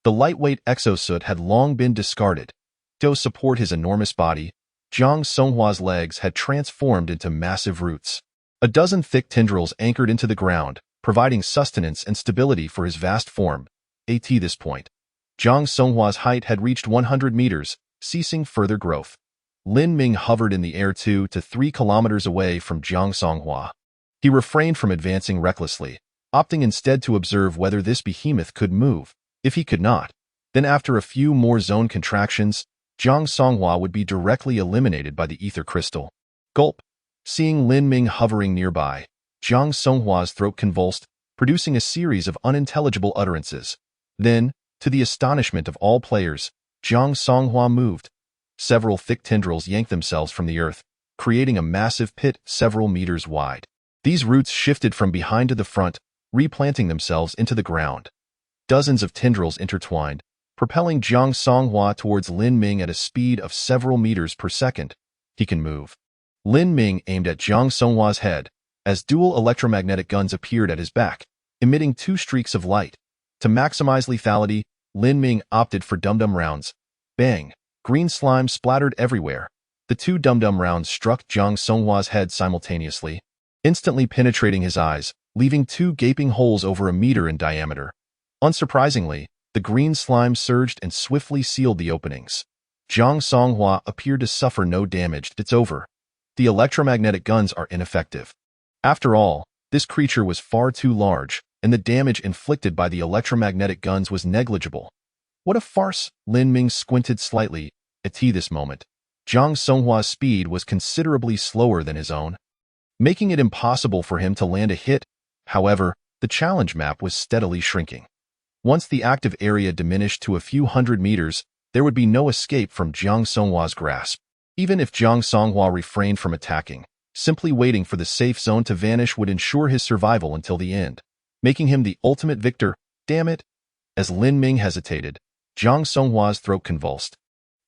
The lightweight exosuit had long been discarded. To support his enormous body, Zhang Songhua's legs had transformed into massive roots. A dozen thick tendrils anchored into the ground, providing sustenance and stability for his vast form. At this point, Zhang Songhua's height had reached 100 meters, ceasing further growth. Lin Ming hovered in the air 2 to 3 kilometers away from Zhang Songhua. He refrained from advancing recklessly, opting instead to observe whether this behemoth could move. If he could not, then after a few more zone contractions, Zhang Songhua would be directly eliminated by the ether crystal. Gulp. Seeing Lin Ming hovering nearby, Zhang Songhua's throat convulsed, producing a series of unintelligible utterances. Then, to the astonishment of all players, Zhang Songhua moved. Several thick tendrils yanked themselves from the earth, creating a massive pit several meters wide. These roots shifted from behind to the front, replanting themselves into the ground. Dozens of tendrils intertwined, propelling Jiang Songhua towards Lin Ming at a speed of several meters per second. He can move. Lin Ming aimed at Jiang Songhua's head, as dual electromagnetic guns appeared at his back, emitting 2 streaks of light. To maximize lethality, Lin Ming opted for dum-dum rounds. Bang! Green slime splattered everywhere. The 2 dum-dum rounds struck Jiang Songhua's head simultaneously, instantly penetrating his eyes, leaving 2 gaping holes over a meter in diameter. Unsurprisingly, the green slime surged and swiftly sealed the openings. Jiang Songhua appeared to suffer no damage. It's over. The electromagnetic guns are ineffective. After all, this creature was far too large, and the damage inflicted by the electromagnetic guns was negligible. What a farce! Lin Ming squinted slightly at this moment. Jiang Songhua's speed was considerably slower than his own, making it impossible for him to land a hit. However, the challenge map was steadily shrinking. Once the active area diminished to a few hundred meters, there would be no escape from Jiang Songhua's grasp. Even if Jiang Songhua refrained from attacking, simply waiting for the safe zone to vanish would ensure his survival until the end, making him the ultimate victor. Damn it! As Lin Ming hesitated, Jiang Songhua's throat convulsed,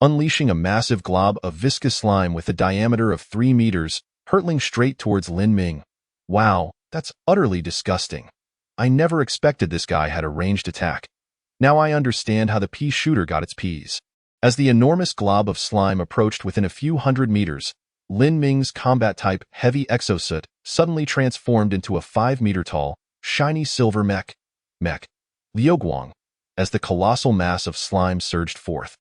unleashing a massive glob of viscous slime with a diameter of 3 meters, hurtling straight towards Lin Ming. Wow, that's utterly disgusting. I never expected this guy had a ranged attack. Now I understand how the pea shooter got its peas. As the enormous glob of slime approached within a few hundred meters, Lin Ming's combat-type heavy exosuit suddenly transformed into a 5-meter-tall, shiny silver mech. Liuguang. As the colossal mass of slime surged forth,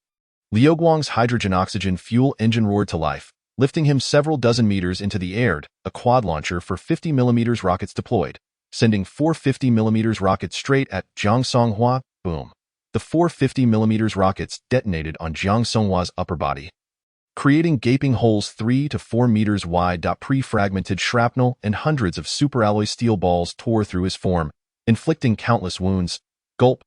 Liuguang's hydrogen-oxygen fuel engine roared to life, lifting him several dozen meters into the air. A quad launcher for 50mm rockets deployed, sending 4 50mm rockets straight at Jiang Songhua. Boom. The 4 50mm rockets detonated on Jiang Songhua's upper body, creating gaping holes 3 to 4 meters wide. Pre-fragmented shrapnel and hundreds of superalloy steel balls tore through his form, inflicting countless wounds. Gulp.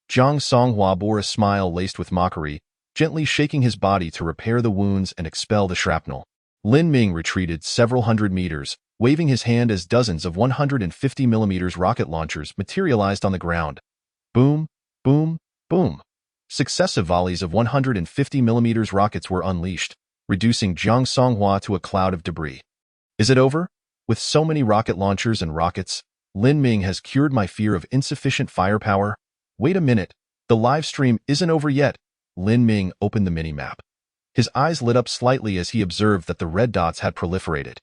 Jiang Songhua bore a smile laced with mockery, gently shaking his body to repair the wounds and expel the shrapnel. Lin Ming retreated several hundred meters, waving his hand as dozens of 150mm rocket launchers materialized on the ground. Boom, boom, boom. Successive volleys of 150mm rockets were unleashed, reducing Jiang Songhua to a cloud of debris. Is it over? With so many rocket launchers and rockets, Lin Ming has cured my fear of insufficient firepower. Wait a minute, the live stream isn't over yet. Lin Ming opened the minimap. His eyes lit up slightly as he observed that the red dots had proliferated,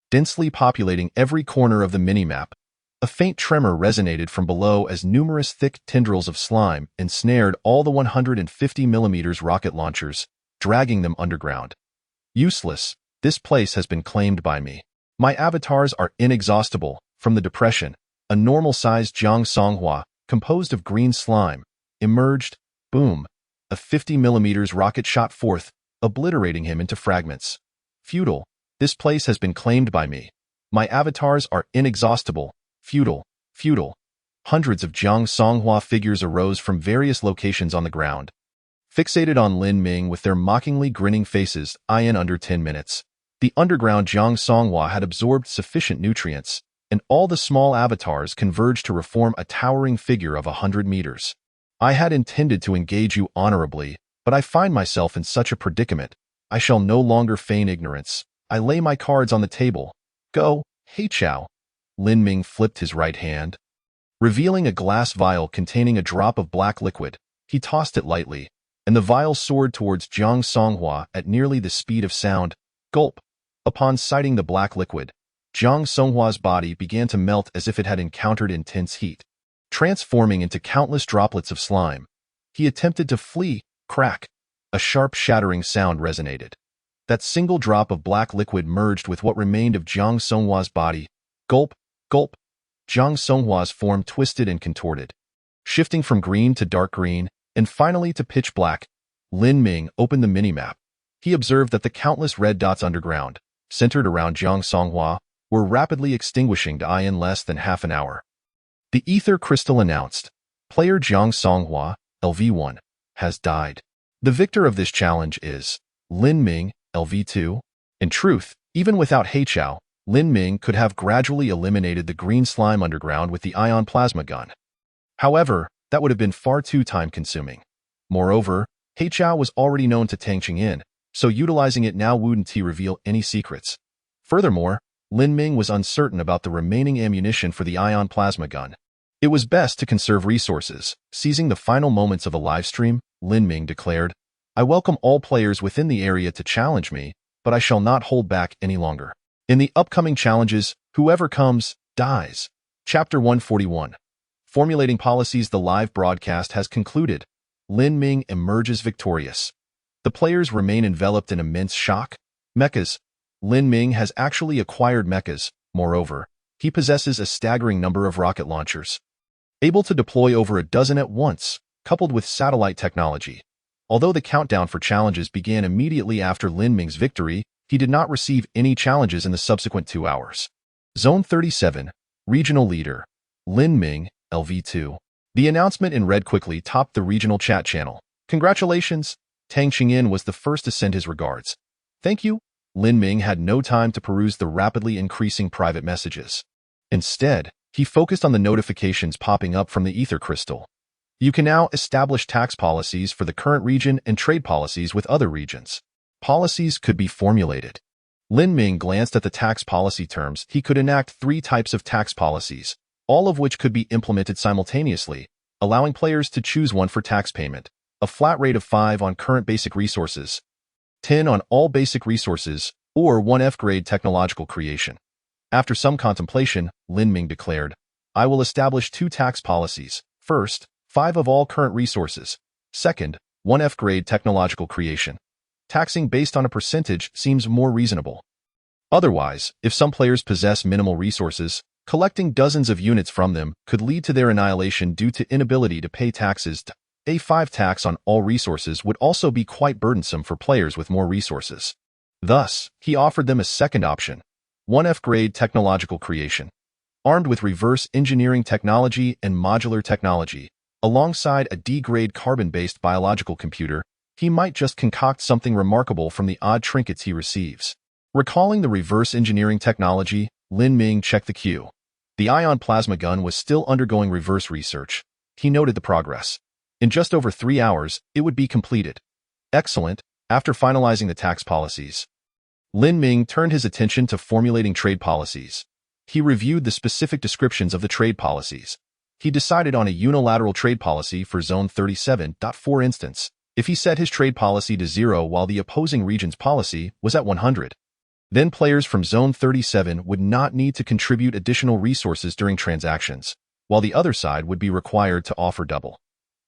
densely populating every corner of the minimap. A faint tremor resonated from below as numerous thick tendrils of slime ensnared all the 150mm rocket launchers, dragging them underground. Useless. This place has been claimed by me. My avatars are inexhaustible. From the depression, a normal-sized Jiang Songhua, composed of green slime, emerged. Boom. A 50mm rocket shot forth, obliterating him into fragments. Futile. This place has been claimed by me. My avatars are inexhaustible. Futile. Hundreds of Jiang Songhua figures arose from various locations on the ground, fixated on Lin Ming with their mockingly grinning faces. In under 10 minutes, the underground Jiang Songhua had absorbed sufficient nutrients, and all the small avatars converged to reform a towering figure of 100 meters. I had intended to engage you honorably, but I find myself in such a predicament. I shall no longer feign ignorance. I lay my cards on the table. Go, Hei Chao. Lin Ming flipped his right hand, revealing a glass vial containing a drop of black liquid. He tossed it lightly, and the vial soared towards Jiang Songhua at nearly the speed of sound. Gulp. Upon sighting the black liquid, Jiang Songhua's body began to melt as if it had encountered intense heat, transforming into countless droplets of slime. He attempted to flee. Crack. A sharp shattering sound resonated. That single drop of black liquid merged with what remained of Jiang Songhua's body. Gulp. Gulp. Jiang Songhua's form twisted and contorted, shifting from green to dark green, and finally to pitch black. Lin Ming opened the minimap. He observed that the countless red dots underground, centered around Jiang Songhua, were rapidly extinguishing in less than half an hour. The ether crystal announced, player Jiang Songhua, LV1, has died. The victor of this challenge is Lin Ming, LV2. In truth, even without Hei Chao, Lin Ming could have gradually eliminated the green slime underground with the ion plasma gun. However, that would have been far too time-consuming. Moreover, Heichao was already known to Tang Qingyin, so utilizing it now wouldn't reveal any secrets. Furthermore, Lin Ming was uncertain about the remaining ammunition for the ion plasma gun. It was best to conserve resources. Seizing the final moments of a live stream, Lin Ming declared, "I welcome all players within the area to challenge me, but I shall not hold back any longer. In the upcoming challenges, whoever comes, dies." Chapter 141. Formulating policies. The live broadcast has concluded. Lin Ming emerges victorious. The players remain enveloped in immense shock. Mechas. Lin Ming has actually acquired mechas. Moreover, he possesses a staggering number of rocket launchers, able to deploy over a dozen at once, coupled with satellite technology. Although the countdown for challenges began immediately after Lin Ming's victory, he did not receive any challenges in the subsequent 2 hours. Zone 37, Regional Leader, Lin Ming, LV2. The announcement in red quickly topped the regional chat channel. "Congratulations! Tang Qingyin was the first to send his regards." "Thank you." Lin Ming had no time to peruse the rapidly increasing private messages. Instead, he focused on the notifications popping up from the ether crystal. "You can now establish tax policies for the current region and trade policies with other regions." Policies could be formulated. Lin Ming glanced at the tax policy terms. He could enact 3 types of tax policies, all of which could be implemented simultaneously, allowing players to choose one for tax payment: a flat rate of 5 on current basic resources, 10 on all basic resources, or 1 F-grade technological creation. After some contemplation, Lin Ming declared, "I will establish 2 tax policies. First, 5 of all current resources. Second, 1 F-grade technological creation. Taxing based on a percentage seems more reasonable. Otherwise, if some players possess minimal resources, collecting dozens of units from them could lead to their annihilation due to inability to pay taxes. A 5 tax on all resources would also be quite burdensome for players with more resources." Thus, he offered them a second option: 1 F-grade technological creation. Armed with reverse engineering technology and modular technology, alongside a D-grade carbon-based biological computer, he might just concoct something remarkable from the odd trinkets he receives. Recalling the reverse engineering technology, Lin Ming checked the queue. The ion plasma gun was still undergoing reverse research. He noted the progress. In just over 3 hours, it would be completed. Excellent. After finalizing the tax policies, Lin Ming turned his attention to formulating trade policies. He reviewed the specific descriptions of the trade policies. He decided on a unilateral trade policy for Zone 37. For instance, if he set his trade policy to 0 while the opposing region's policy was at 100, then players from Zone 37 would not need to contribute additional resources during transactions, while the other side would be required to offer double.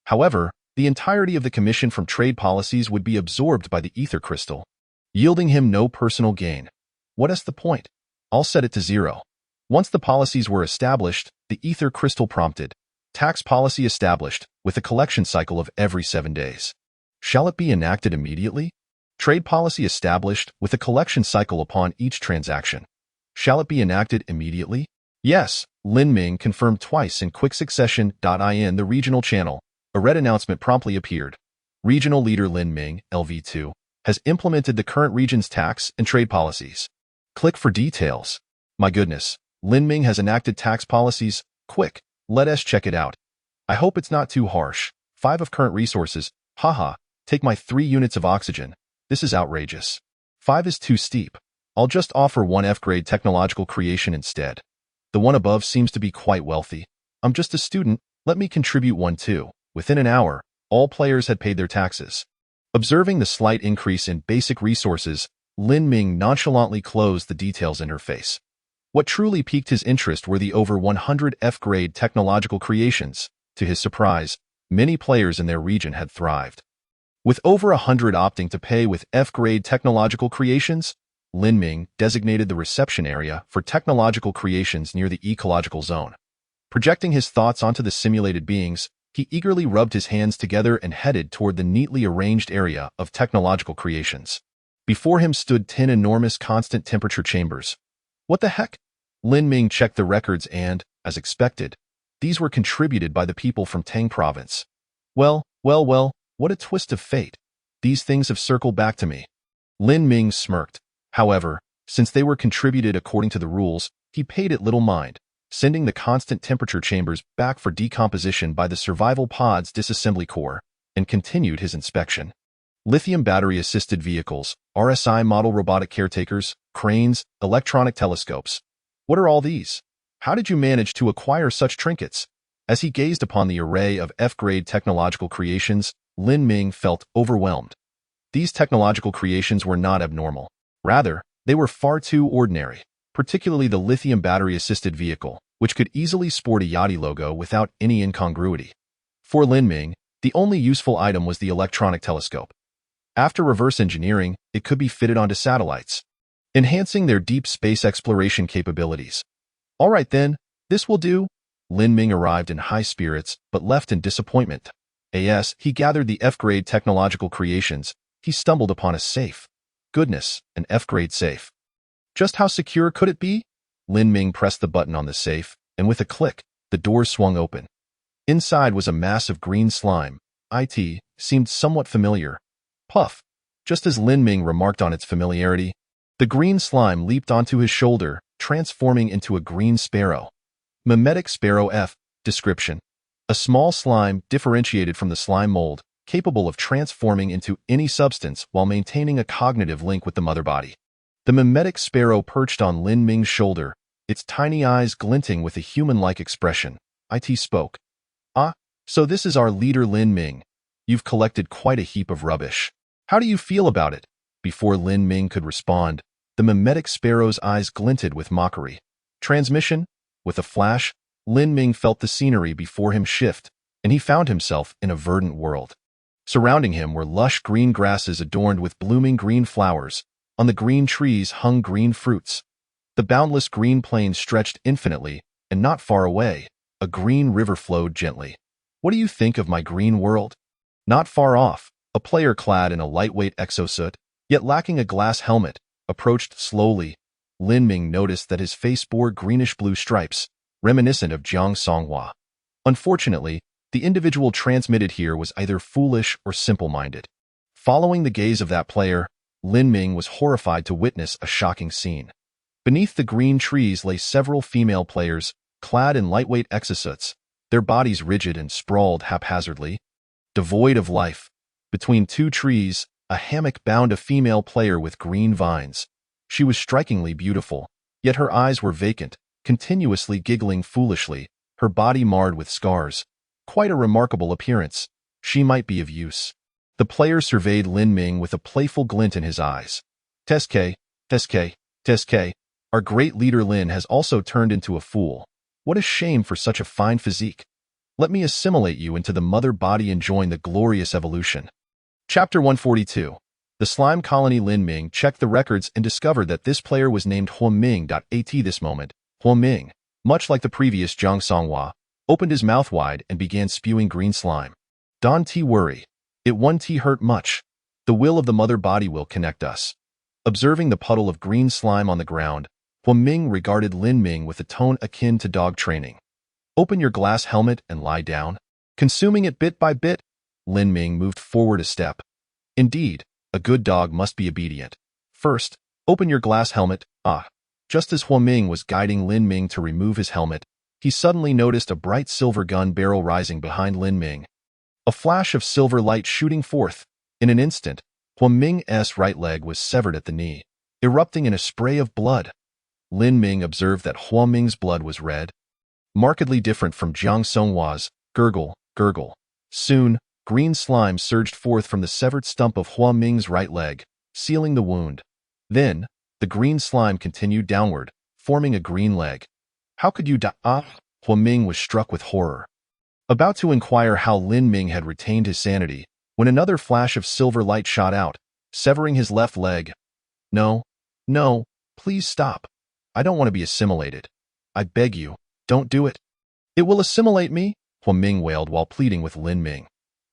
However, the entirety of the commission from trade policies would be absorbed by the ether crystal, yielding him no personal gain. What is the point? I'll set it to 0. Once the policies were established, the ether crystal prompted, "Tax policy established, with a collection cycle of every 7 days. Shall it be enacted immediately? Trade policy established, with a collection cycle upon each transaction. Shall it be enacted immediately?" "Yes," Lin Ming confirmed twice in quick succession. In the regional channel, a red announcement promptly appeared. Regional Leader Lin Ming, LV2, has implemented the current region's tax and trade policies. Click for details. My goodness, Lin Ming has enacted tax policies. Quick, let us check it out. I hope it's not too harsh. 5 of current resources. Haha, take my 3 units of oxygen. This is outrageous. 5 is too steep. I'll just offer 1 F-grade technological creation instead. The one above seems to be quite wealthy. I'm just a student, let me contribute 1 too. Within an hour, all players had paid their taxes. Observing the slight increase in basic resources, Lin Ming nonchalantly closed the details interface. What truly piqued his interest were the over 100 F-grade technological creations. To his surprise, many players in their region had thrived. With over 100 opting to pay with F-grade technological creations, Lin Ming designated the reception area for technological creations near the ecological zone. Projecting his thoughts onto the simulated beings, he eagerly rubbed his hands together and headed toward the neatly arranged area of technological creations. Before him stood 10 enormous constant temperature chambers. What the heck? Lin Ming checked the records and, as expected, these were contributed by the people from Tang province. Well, what a twist of fate. These things have circled back to me. Lin Ming smirked. However, Since they were contributed according to the rules, he paid it little mind, sending the constant temperature chambers back for decomposition by the survival pod's disassembly core, and continued his inspection. Lithium battery-assisted vehicles, RSI model robotic caretakers, cranes, electronic telescopes. What are all these? How did you manage to acquire such trinkets? As he gazed upon the array of F-grade technological creations, Lin Ming felt overwhelmed. These technological creations were not abnormal. Rather, they were far too ordinary, particularly the lithium battery-assisted vehicle, which could easily sport a Yachty logo without any incongruity. For Lin Ming, the only useful item was the electronic telescope. After reverse engineering, it could be fitted onto satellites, enhancing their deep space exploration capabilities. All right then, this will do. Lin Ming arrived in high spirits, but left in disappointment. As he gathered the F-grade technological creations, he stumbled upon a safe. Goodness, an F-grade safe. Just how secure could it be? Lin Ming pressed the button on the safe, and with a click, the doors swung open. Inside was a mass of green slime. It seemed somewhat familiar. Puff. Just as Lin Ming remarked on its familiarity, the green slime leaped onto his shoulder, transforming into a green sparrow. Mimetic Sparrow F. Description: a small slime differentiated from the slime mold, capable of transforming into any substance while maintaining a cognitive link with the mother body. The mimetic sparrow perched on Lin Ming's shoulder, its tiny eyes glinting with a human-like expression. It spoke. Ah, so this is our leader Lin Ming. You've collected quite a heap of rubbish. How do you feel about it? Before Lin Ming could respond, the mimetic sparrow's eyes glinted with mockery. Transmission? With a flash, Lin Ming felt the scenery before him shift, and he found himself in a verdant world. Surrounding him were lush green grasses adorned with blooming green flowers. On the green trees hung green fruits. The boundless green plain stretched infinitely, and not far away, a green river flowed gently. What do you think of my green world? Not far off, a player clad in a lightweight exosuit, yet lacking a glass helmet, approached slowly. Lin Ming noticed that his face bore greenish-blue stripes, reminiscent of Jiang Songhua. Unfortunately, the individual transmitted here was either foolish or simple-minded. Following the gaze of that player, Lin Ming was horrified to witness a shocking scene. Beneath the green trees lay several female players, clad in lightweight exosuits, their bodies rigid and sprawled haphazardly, devoid of life. Between two trees, a hammock bound a female player with green vines. She was strikingly beautiful, yet her eyes were vacant, continuously giggling foolishly, her body marred with scars. Quite a remarkable appearance. She might be of use. The player surveyed Lin Ming with a playful glint in his eyes. Teske, our great leader Lin has also turned into a fool. What a shame for such a fine physique. Let me assimilate you into the mother body and join the glorious evolution. Chapter 142. The slime colony. Lin Ming checked the records and discovered that this player was named Huaming. At this moment, Huaming, much like the previous Jiang Songhua, opened his mouth wide and began spewing green slime. Don't worry. It won't hurt much. The will of the mother body will connect us. Observing the puddle of green slime on the ground, Huaming regarded Lin Ming with a tone akin to dog training. Open your glass helmet and lie down. Consuming it bit by bit, Lin Ming moved forward a step. Indeed, a good dog must be obedient. First, open your glass helmet. Just as Huaming was guiding Lin Ming to remove his helmet, he suddenly noticed a bright silver gun barrel rising behind Lin Ming. A flash of silver light shooting forth. In an instant, Huaming's right leg was severed at the knee, erupting in a spray of blood. Lin Ming observed that Huaming's blood was red, markedly different from Jiang Songhua's. Gurgle, gurgle. Soon, green slime surged forth from the severed stump of Huaming's right leg, sealing the wound. Then, the green slime continued downward, forming a green leg. How could you die? Huaming was struck with horror. About to inquire how Lin Ming had retained his sanity, when another flash of silver light shot out, severing his left leg. No, please stop. I don't want to be assimilated. I beg you, don't do it. It will assimilate me, Huaming wailed while pleading with Lin Ming.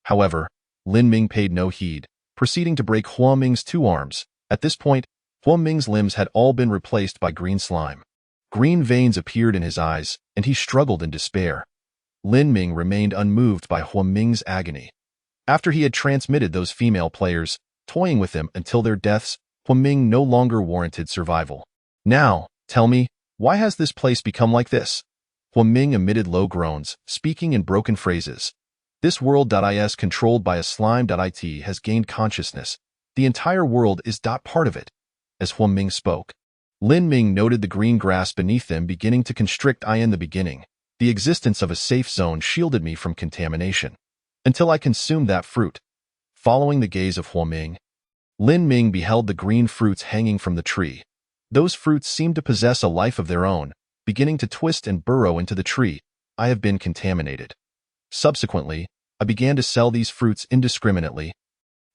However, Lin Ming paid no heed, proceeding to break Huaming's two arms. At this point, Huaming's limbs had all been replaced by green slime. Green veins appeared in his eyes, and he struggled in despair. Lin Ming remained unmoved by Huaming's agony. After he had transmitted those female players, toying with them until their deaths, Huang Ming no longer warranted survival. Now, tell me, why has this place become like this? Huang Ming emitted low groans, speaking in broken phrases. This world.is controlled by a slime.it has gained consciousness. The entire world is part of it. As Huang Ming spoke, Lin Ming noted the green grass beneath them beginning to constrict. In the beginning, the existence of a safe zone shielded me from contamination. Until I consumed that fruit. Following the gaze of Huang Ming, Lin Ming beheld the green fruits hanging from the tree. Those fruits seemed to possess a life of their own, beginning to twist and burrow into the tree. I have been contaminated. Subsequently, I began to sell these fruits indiscriminately,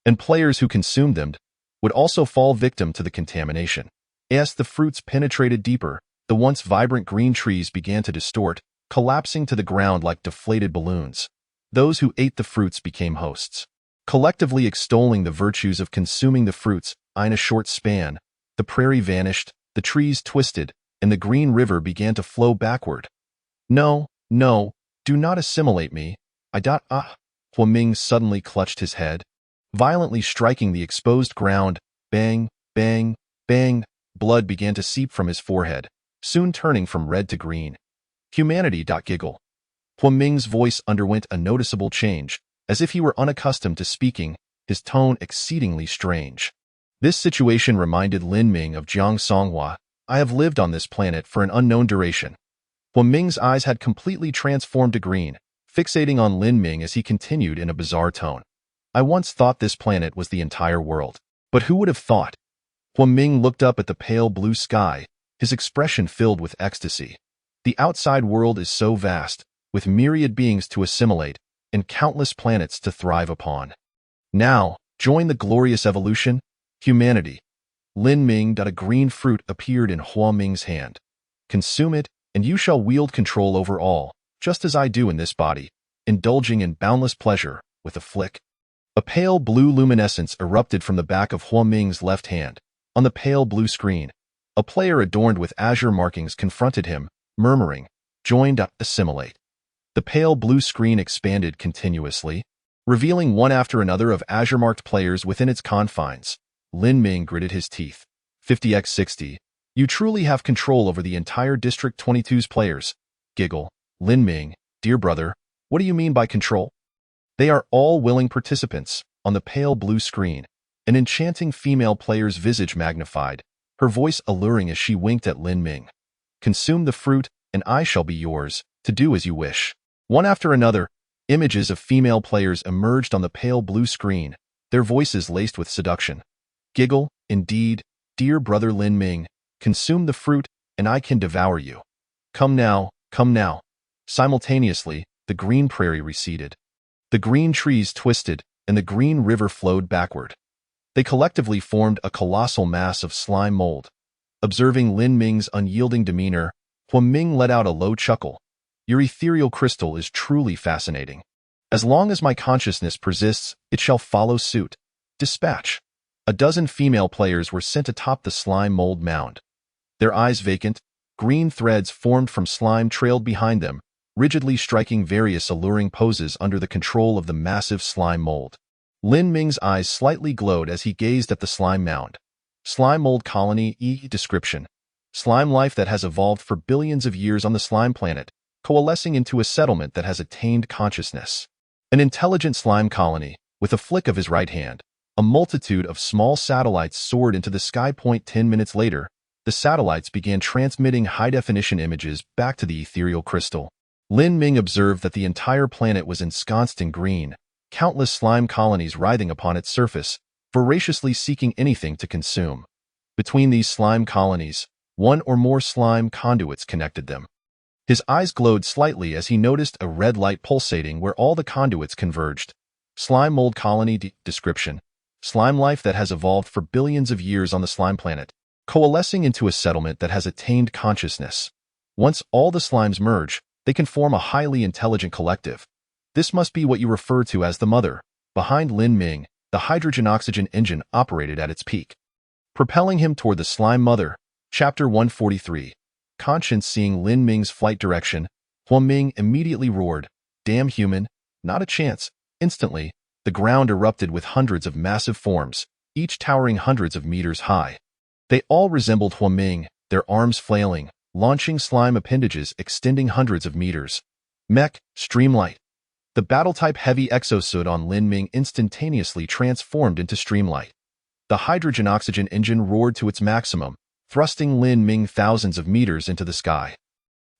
and players who consumed them would also fall victim to the contamination. As the fruits penetrated deeper, the once vibrant green trees began to distort, collapsing to the ground like deflated balloons. Those who ate the fruits became hosts, collectively extolling the virtues of consuming the fruits. In a short span, the prairie vanished, the trees twisted, and the green river began to flow backward. No, do not assimilate me. Huang Ming suddenly clutched his head, violently striking the exposed ground. Bang, bang, bang. Blood began to seep from his forehead, soon turning from red to green. Humanity. Giggle. Huang Ming's voice underwent a noticeable change, as if he were unaccustomed to speaking, his tone exceedingly strange. This situation reminded Lin Ming of Jiang Songhua. I have lived on this planet for an unknown duration. Huang Ming's eyes had completely transformed to green, fixating on Lin Ming as he continued in a bizarre tone. I once thought this planet was the entire world. But who would have thought? Huang Ming looked up at the pale blue sky, his expression filled with ecstasy. The outside world is so vast, with myriad beings to assimilate, and countless planets to thrive upon. Now, join the glorious evolution, humanity. Lin Ming. A green fruit appeared in Huang Ming's hand. Consume it, and you shall wield control over all, just as I do in this body, indulging in boundless pleasure. With a flick, a pale blue luminescence erupted from the back of Huang Ming's left hand. On the pale blue screen, a player adorned with azure markings confronted him, murmuring, "Join. Assimilate." The pale blue screen expanded continuously, revealing one after another of azure-marked players within its confines. Lin Ming gritted his teeth. 50x60. You truly have control over the entire District 22's players. Giggle. Lin Ming, dear brother, what do you mean by control? They are all willing participants. On the pale blue screen, an enchanting female player's visage magnified, her voice alluring as she winked at Lin Ming. Consume the fruit, and I shall be yours, to do as you wish. One after another, images of female players emerged on the pale blue screen, their voices laced with seduction. Giggle. Indeed, dear brother Lin Ming, consume the fruit, and I can devour you. Come now, come now. Simultaneously, the green prairie receded. The green trees twisted, and the green river flowed backward. They collectively formed a colossal mass of slime mold. Observing Lin Ming's unyielding demeanor, Huang Ming let out a low chuckle. Your ethereal crystal is truly fascinating. As long as my consciousness persists, it shall follow suit. Dispatch. A dozen female players were sent atop the slime mold mound. Their eyes vacant, green threads formed from slime trailed behind them, rigidly striking various alluring poses under the control of the massive slime mold. Lin Ming's eyes slightly glowed as he gazed at the slime mound. Slime mold colony. Description. Slime life that has evolved for billions of years on the slime planet, coalescing into a settlement that has attained consciousness. An intelligent slime colony. With a flick of his right hand, a multitude of small satellites soared into the sky. 10 minutes later, the satellites began transmitting high-definition images back to the ethereal crystal. Lin Ming observed that the entire planet was ensconced in green, countless slime colonies writhing upon its surface, voraciously seeking anything to consume. Between these slime colonies, one or more slime conduits connected them. His eyes glowed slightly as he noticed a red light pulsating where all the conduits converged. Slime mold colony. Description. Slime life that has evolved for billions of years on the slime planet, coalescing into a settlement that has attained consciousness. Once all the slimes merge, they can form a highly intelligent collective. This must be what you refer to as the mother. Behind Lin Ming, the hydrogen-oxygen engine operated at its peak, propelling him toward the slime mother. Chapter 143. Conscience. Seeing Lin Ming's flight direction, Huang Ming immediately roared, "Damn human, not a chance." Instantly, the ground erupted with hundreds of massive forms, each towering hundreds of meters high. They all resembled Hua Ming, their arms flailing, launching slime appendages extending hundreds of meters. Mech, Streamlight. The battle-type heavy exosuit on Lin Ming instantaneously transformed into Streamlight. The hydrogen-oxygen engine roared to its maximum, thrusting Lin Ming thousands of meters into the sky.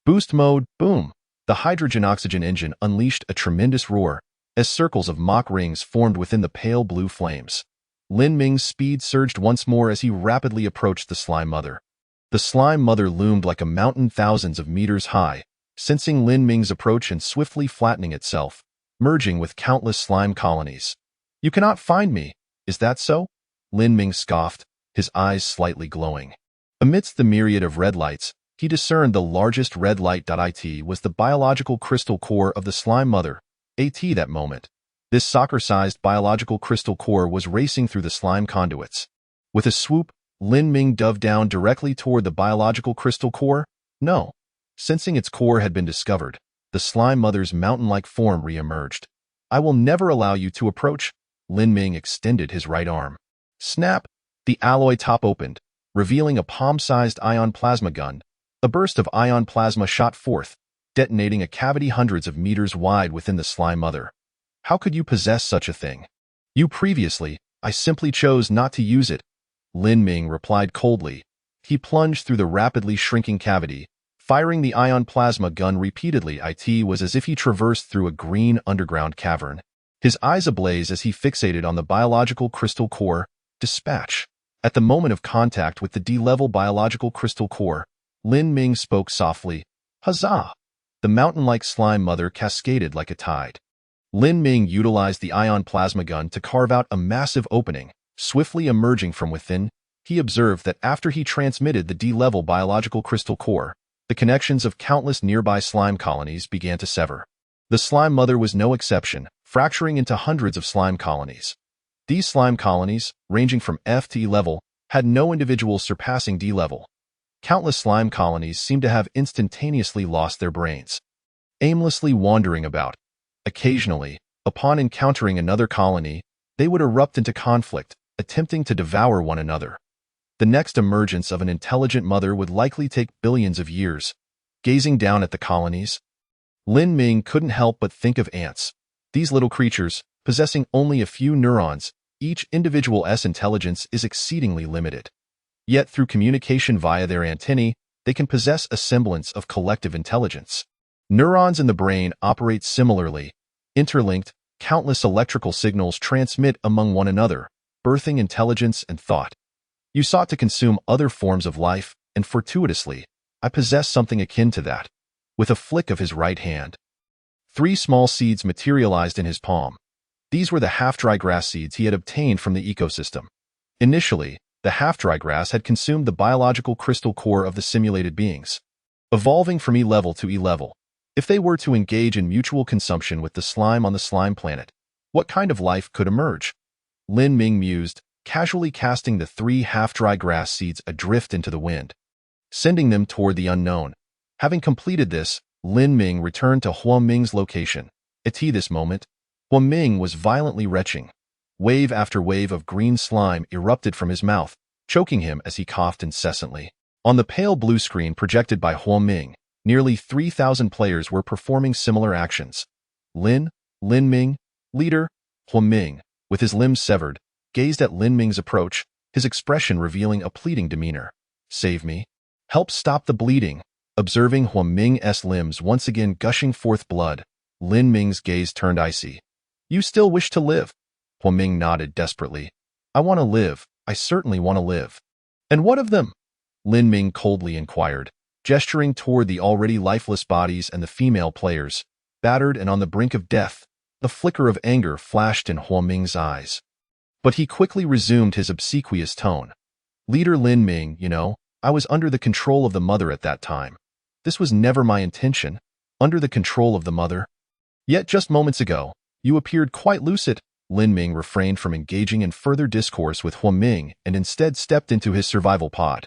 Boost mode, boom! The hydrogen-oxygen engine unleashed a tremendous roar, as circles of Mach rings formed within the pale blue flames. Lin Ming's speed surged once more as he rapidly approached the Slime Mother. The Slime Mother loomed like a mountain thousands of meters high, sensing Lin Ming's approach and swiftly flattening itself, merging with countless slime colonies. "You cannot find me, is that so?" Lin Ming scoffed, his eyes slightly glowing. Amidst the myriad of red lights, he discerned the largest red light. It was the biological crystal core of the Slime Mother. That moment. This soccer-sized biological crystal core was racing through the slime conduits. With a swoop, Lin Ming dove down directly toward the biological crystal core. No. Sensing its core had been discovered, the Slime Mother's mountain-like form re-emerged. "I will never allow you to approach." Lin Ming extended his right arm. Snap! The alloy top opened, revealing a palm-sized ion plasma gun. A burst of ion plasma shot forth, detonating a cavity hundreds of meters wide within the Slime Mother. "How could you possess such a thing?" I simply chose not to use it," Lin Ming replied coldly. He plunged through the rapidly shrinking cavity, firing the ion plasma gun repeatedly. It was as if he traversed through a green underground cavern. His eyes ablaze as he fixated on the biological crystal core. Dispatch. At the moment of contact with the D-level biological crystal core, Lin Ming spoke softly. Huzzah! The mountain-like Slime Mother cascaded like a tide. Lin Ming utilized the ion plasma gun to carve out a massive opening. Swiftly emerging from within, he observed that after he transmitted the D-level biological crystal core, the connections of countless nearby slime colonies began to sever. The Slime Mother was no exception, fracturing into hundreds of slime colonies. These slime colonies, ranging from F to E level, had no individual surpassing D level. Countless slime colonies seemed to have instantaneously lost their brains, aimlessly wandering about. Occasionally, upon encountering another colony, they would erupt into conflict, attempting to devour one another. The next emergence of an intelligent mother would likely take billions of years. Gazing down at the colonies, Lin Ming couldn't help but think of ants. These little creatures, possessing only a few neurons, each individual's intelligence is exceedingly limited. Yet through communication via their antennae, they can possess a semblance of collective intelligence. Neurons in the brain operate similarly. Interlinked, countless electrical signals transmit among one another, birthing intelligence and thought. You sought to consume other forms of life, and fortuitously, I possess something akin to that. With a flick of his right hand, 3 small seeds materialized in his palm. These were the half-dry grass seeds he had obtained from the ecosystem. Initially, the half-dry grass had consumed the biological crystal core of the simulated beings, evolving from E level to E level. If they were to engage in mutual consumption with the slime on the slime planet, what kind of life could emerge? Lin Ming mused, casually casting the 3 half-dry grass seeds adrift into the wind, sending them toward the unknown. Having completed this, Lin Ming returned to Hua Ming's location. At this moment, Hua Ming was violently retching. Wave after wave of green slime erupted from his mouth, choking him as he coughed incessantly. On the pale blue screen projected by Hua Ming, nearly 3,000 players were performing similar actions. Lin Ming, leader, Hua Ming, with his limbs severed, gazed at Lin Ming's approach, his expression revealing a pleading demeanor. "Save me. Help stop the bleeding." Observing Hua Ming's limbs once again gushing forth blood, Lin Ming's gaze turned icy. "You still wish to live?" Hua Ming nodded desperately. "I want to live. I certainly want to live." "And what of them?" Lin Ming coldly inquired, gesturing toward the already lifeless bodies and the female players, battered and on the brink of death. The flicker of anger flashed in Hua Ming's eyes. But he quickly resumed his obsequious tone. "Leader Lin Ming, I was under the control of the mother at that time. This was never my intention. Under the control of the mother. Yet just moments ago, you appeared quite lucid." Lin Ming refrained from engaging in further discourse with Hua Ming and instead stepped into his survival pod.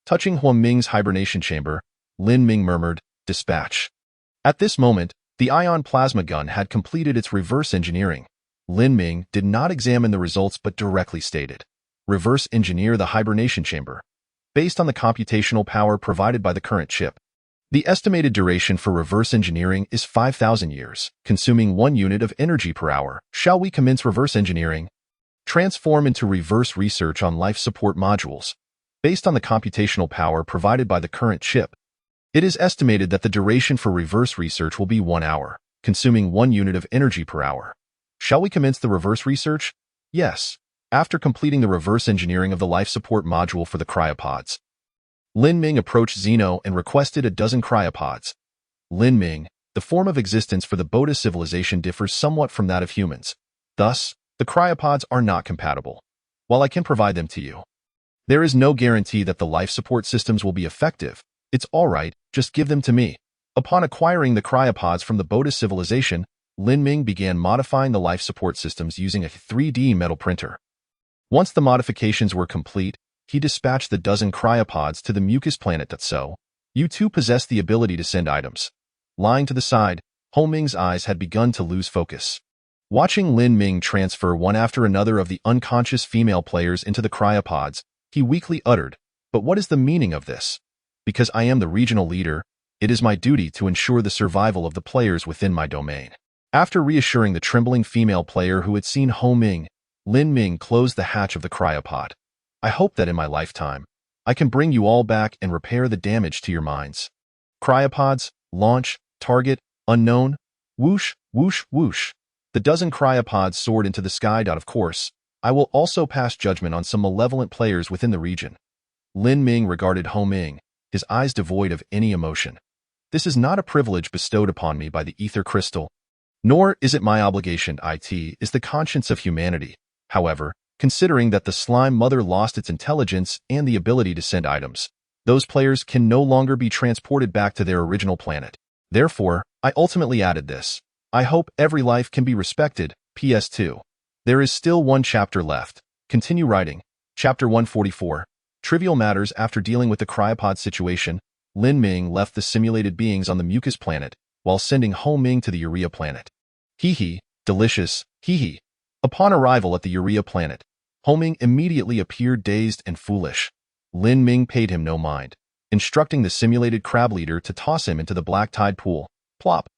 Touching Hua Ming's hibernation chamber, Lin Ming murmured, "Dispatch." At this moment, the ion plasma gun had completed its reverse engineering. Lin Ming did not examine the results but directly stated, reverse engineer the hibernation chamber. Based on the computational power provided by the current chip, the estimated duration for reverse engineering is 5,000 years, consuming 1 unit of energy per hour. Shall we commence reverse engineering? Transform into reverse research on life support modules. Based on the computational power provided by the current chip, it is estimated that the duration for reverse research will be 1 hour, consuming 1 unit of energy per hour. Shall we commence the reverse research? Yes. After completing the reverse engineering of the life support module for the cryopods, Lin Ming approached Zeno and requested a dozen cryopods. Lin Ming, the form of existence for the Boda civilization differs somewhat from that of humans. Thus, the cryopods are not compatible. While I can provide them to you, there is no guarantee that the life support systems will be effective. It's all right, just give them to me. Upon acquiring the cryopods from the Boda civilization, Lin Ming began modifying the life support systems using a 3D metal printer. Once the modifications were complete, he dispatched the dozen cryopods to the mucus planet. So, you two possess the ability to send items. Lying to the side, Ho Ming's eyes had begun to lose focus. Watching Lin Ming transfer one after another of the unconscious female players into the cryopods, he weakly uttered, "But what is the meaning of this? Because I am the regional leader, it is my duty to ensure the survival of the players within my domain." After reassuring the trembling female player who had seen Ho Ming, Lin Ming closed the hatch of the cryopod. "I hope that in my lifetime, I can bring you all back and repair the damage to your minds." Cryopods, launch, target, unknown, whoosh, whoosh, whoosh. The dozen cryopods soared into the sky. Of course, I will also pass judgment on some malevolent players within the region. Lin Ming regarded Ho Ming, his eyes devoid of any emotion. "This is not a privilege bestowed upon me by the ether crystal, nor is it my obligation. It is the conscience of humanity. However, considering that the slime mother lost its intelligence and the ability to send items, those players can no longer be transported back to their original planet. Therefore, I ultimately added this. I hope every life can be respected. PS2. There is still one chapter left. Continue writing." Chapter 144. Trivial matters. After dealing with the cryopod situation, Lin Ming left the simulated beings on the mucus planet, while sending Ho Ming to the urea planet. Hee, delicious, hee. Upon arrival at the urea planet, Ho Ming immediately appeared dazed and foolish. Lin Ming paid him no mind, instructing the simulated crab leader to toss him into the black tide pool. Plop.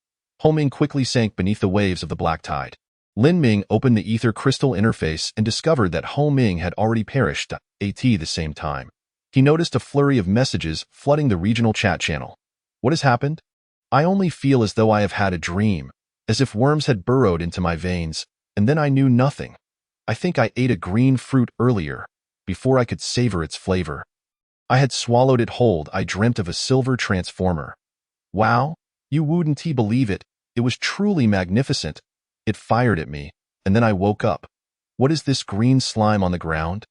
Ho Ming quickly sank beneath the waves of the black tide. Lin Ming opened the ether crystal interface and discovered that Ho Ming had already perished. At the same time, he noticed a flurry of messages flooding the regional chat channel. "What has happened? I only feel as though I have had a dream, as if worms had burrowed into my veins, and then I knew nothing. I think I ate a green fruit earlier, before I could savor its flavor. I had swallowed it whole. I dreamt of a silver transformer. Wow, you wouldn't believe it. It was truly magnificent. It fired at me, and then I woke up. What is this green slime on the ground?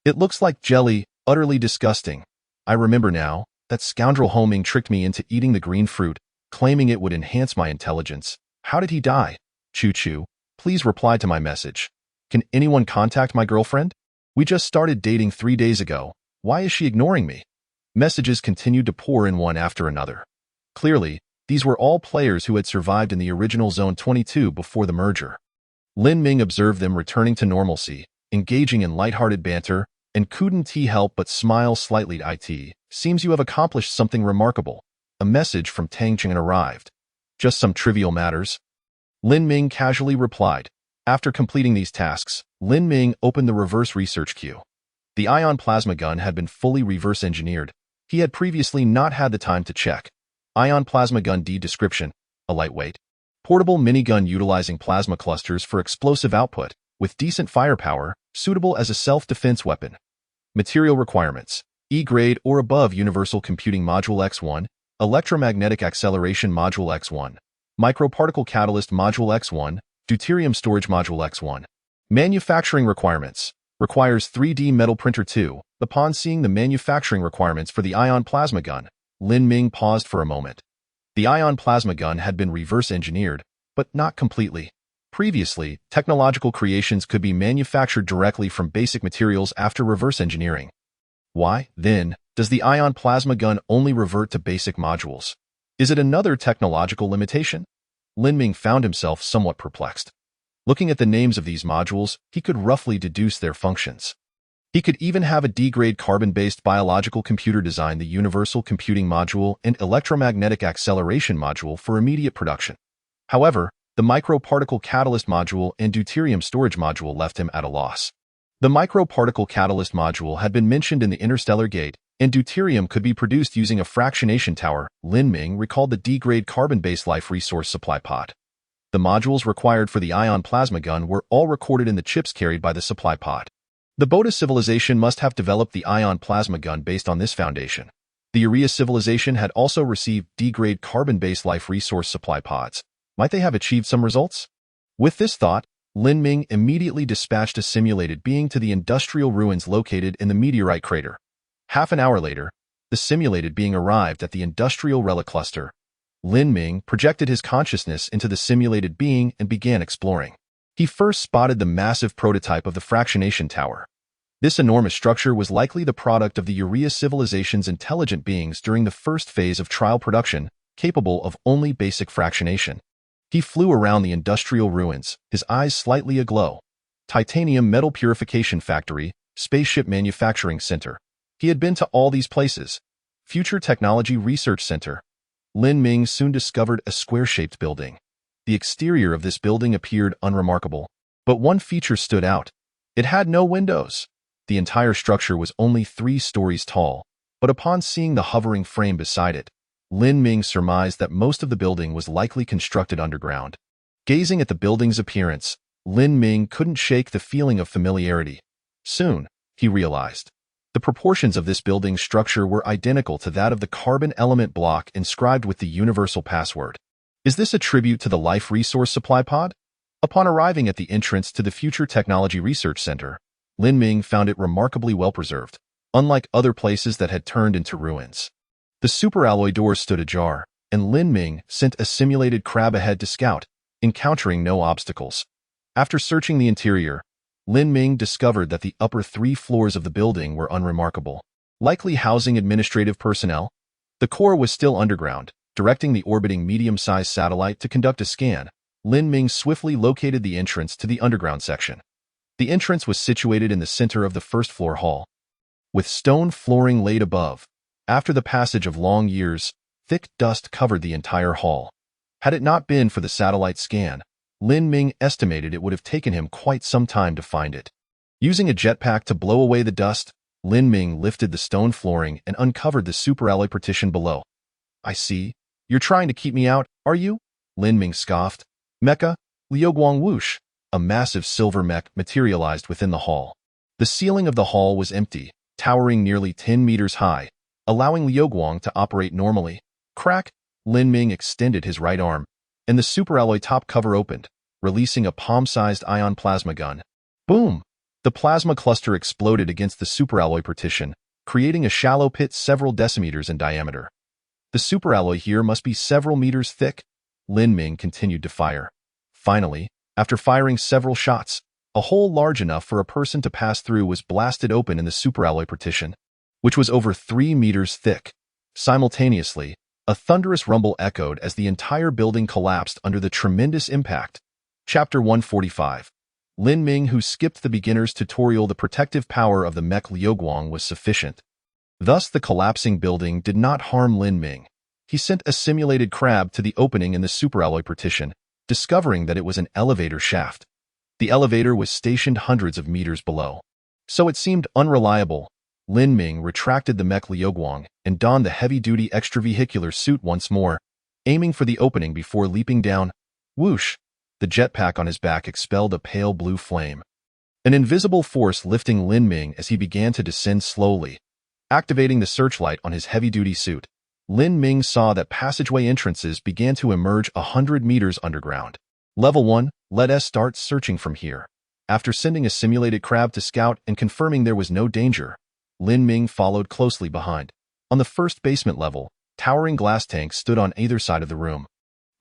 It looks like jelly, utterly disgusting. I remember now, that scoundrel Ho Ming tricked me into eating the green fruit, claiming it would enhance my intelligence. How did he die? Choo-choo, please reply to my message. Can anyone contact my girlfriend? We just started dating 3 days ago. Why is she ignoring me?" Messages continued to pour in one after another. Clearly, these were all players who had survived in the original Zone 22 before the merger. Lin Ming observed them returning to normalcy, engaging in lighthearted banter, and couldn't help but smile slightly. "It seems you have accomplished something remarkable." A message from Tang Cheng arrived. "Just some trivial matters," Lin Ming casually replied. After completing these tasks, Lin Ming opened the reverse research queue. The ion plasma gun had been fully reverse engineered. He had previously not had the time to check. Ion plasma gun description: a lightweight, portable minigun utilizing plasma clusters for explosive output, with decent firepower, suitable as a self-defense weapon. Material requirements: E-grade or above Universal Computing Module X1, Electromagnetic Acceleration Module X1, Microparticle Catalyst Module X1, Deuterium Storage Module X1. Manufacturing requirements: requires 3D metal printer 2. Upon seeing the manufacturing requirements for the ion plasma gun, Lin Ming paused for a moment. The ion plasma gun had been reverse engineered, but not completely. Previously, technological creations could be manufactured directly from basic materials after reverse engineering. Why, then, does the ion plasma gun only revert to basic modules? Is it another technological limitation? Lin Ming found himself somewhat perplexed. Looking at the names of these modules, he could roughly deduce their functions. He could even have a D-grade carbon-based biological computer design the Universal Computing Module and Electromagnetic Acceleration Module for immediate production. However, the Microparticle Catalyst Module and Deuterium Storage Module left him at a loss. The Microparticle Catalyst Module had been mentioned in the Interstellar Gate, and deuterium could be produced using a fractionation tower. Lin Ming recalled the D-grade carbon-based life resource supply pod. The modules required for the ion plasma gun were all recorded in the chips carried by the supply pod. The Boda civilization must have developed the ion plasma gun based on this foundation. The Urea civilization had also received D-grade carbon-based life resource supply pods. Might they have achieved some results? With this thought, Lin Ming immediately dispatched a simulated being to the industrial ruins located in the meteorite crater. Half an hour later, the simulated being arrived at the industrial relic cluster. Lin Ming projected his consciousness into the simulated being and began exploring. He first spotted the massive prototype of the fractionation tower. This enormous structure was likely the product of the Urea civilization's intelligent beings during the first phase of trial production, capable of only basic fractionation. He flew around the industrial ruins, his eyes slightly aglow. Titanium Metal Purification Factory, Spaceship Manufacturing Center. He had been to all these places. Future Technology Research Center. Lin Ming soon discovered a square-shaped building. The exterior of this building appeared unremarkable, but one feature stood out. It had no windows. The entire structure was only 3 stories tall, but upon seeing the hovering frame beside it, Lin Ming surmised that most of the building was likely constructed underground. Gazing at the building's appearance, Lin Ming couldn't shake the feeling of familiarity. Soon, he realized. The proportions of this building's structure were identical to that of the carbon element block inscribed with the universal password. Is this a tribute to the life resource supply pod? Upon arriving at the entrance to the Future Technology Research Center, Lin Ming found it remarkably well preserved, unlike other places that had turned into ruins. The superalloy doors stood ajar, and Lin Ming sent a simulated crab ahead to scout, encountering no obstacles. After searching the interior, Lin Ming discovered that the upper 3 floors of the building were unremarkable, likely housing administrative personnel. The core was still underground. Directing the orbiting medium-sized satellite to conduct a scan, Lin Ming swiftly located the entrance to the underground section. The entrance was situated in the center of the first-floor hall, with stone flooring laid above. After the passage of long years, thick dust covered the entire hall. Had it not been for the satellite scan, Lin Ming estimated it would have taken him quite some time to find it. Using a jetpack to blow away the dust, Lin Ming lifted the stone flooring and uncovered the superalloy partition below. I see. You're trying to keep me out, are you? Lin Ming scoffed. Mecha, Liuguang whoosh. A massive silver mech materialized within the hall. The ceiling of the hall was empty, towering nearly 10 meters high, allowing Liuguang to operate normally. Crack! Lin Ming extended his right arm, and the superalloy top cover opened, releasing a palm-sized ion plasma gun. Boom! The plasma cluster exploded against the superalloy partition, creating a shallow pit several decimeters in diameter. The superalloy here must be several meters thick. Lin Ming continued to fire. Finally, after firing several shots, a hole large enough for a person to pass through was blasted open in the superalloy partition, which was over 3 meters thick. Simultaneously, a thunderous rumble echoed as the entire building collapsed under the tremendous impact. Chapter 145. Lin Ming, who skipped the beginner's tutorial, the protective power of the mech Liuguang was sufficient. Thus, the collapsing building did not harm Lin Ming. He sent a simulated crab to the opening in the superalloy partition, discovering that it was an elevator shaft. The elevator was stationed hundreds of meters below. So it seemed unreliable. Lin Ming retracted the mech Liuguang and donned the heavy-duty extravehicular suit once more, aiming for the opening before leaping down. Whoosh! The jetpack on his back expelled a pale blue flame. An invisible force lifting Lin Ming as he began to descend slowly. Activating the searchlight on his heavy-duty suit, Lin Ming saw that passageway entrances began to emerge 100 meters underground. Level 1, let us start searching from here. After sending a simulated crab to scout and confirming there was no danger, Lin Ming followed closely behind. On the first basement level, towering glass tanks stood on either side of the room.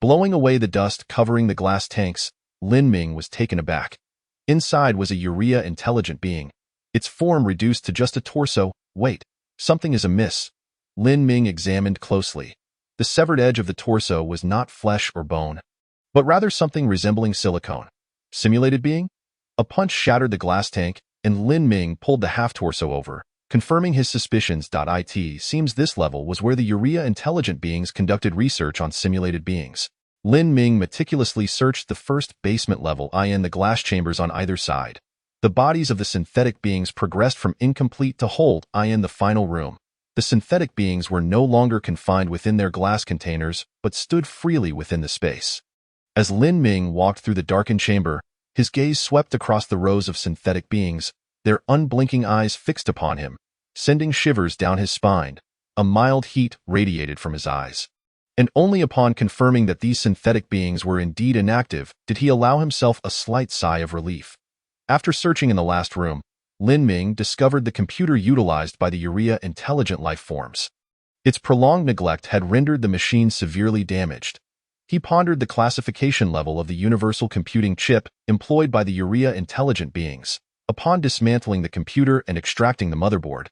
Blowing away the dust covering the glass tanks, Lin Ming was taken aback. Inside was a Urea intelligent being, its form reduced to just a torso. Wait. Something is amiss. Lin Ming examined closely. The severed edge of the torso was not flesh or bone, but rather something resembling silicone. Simulated being? A punch shattered the glass tank, and Lin Ming pulled the half-torso over, confirming his suspicions. It seems this level was where the Urea intelligent beings conducted research on simulated beings. Lin Ming meticulously searched the first basement level in the glass chambers on either side. The bodies of the synthetic beings progressed from incomplete to whole in the final room. The synthetic beings were no longer confined within their glass containers, but stood freely within the space. As Lin Ming walked through the darkened chamber, his gaze swept across the rows of synthetic beings, their unblinking eyes fixed upon him, sending shivers down his spine. A mild heat radiated from his eyes. And only upon confirming that these synthetic beings were indeed inactive did he allow himself a slight sigh of relief. After searching in the last room, Lin Ming discovered the computer utilized by the Urea intelligent life forms. Its prolonged neglect had rendered the machine severely damaged. He pondered the classification level of the universal computing chip employed by the Urea intelligent beings. Upon dismantling the computer and extracting the motherboard,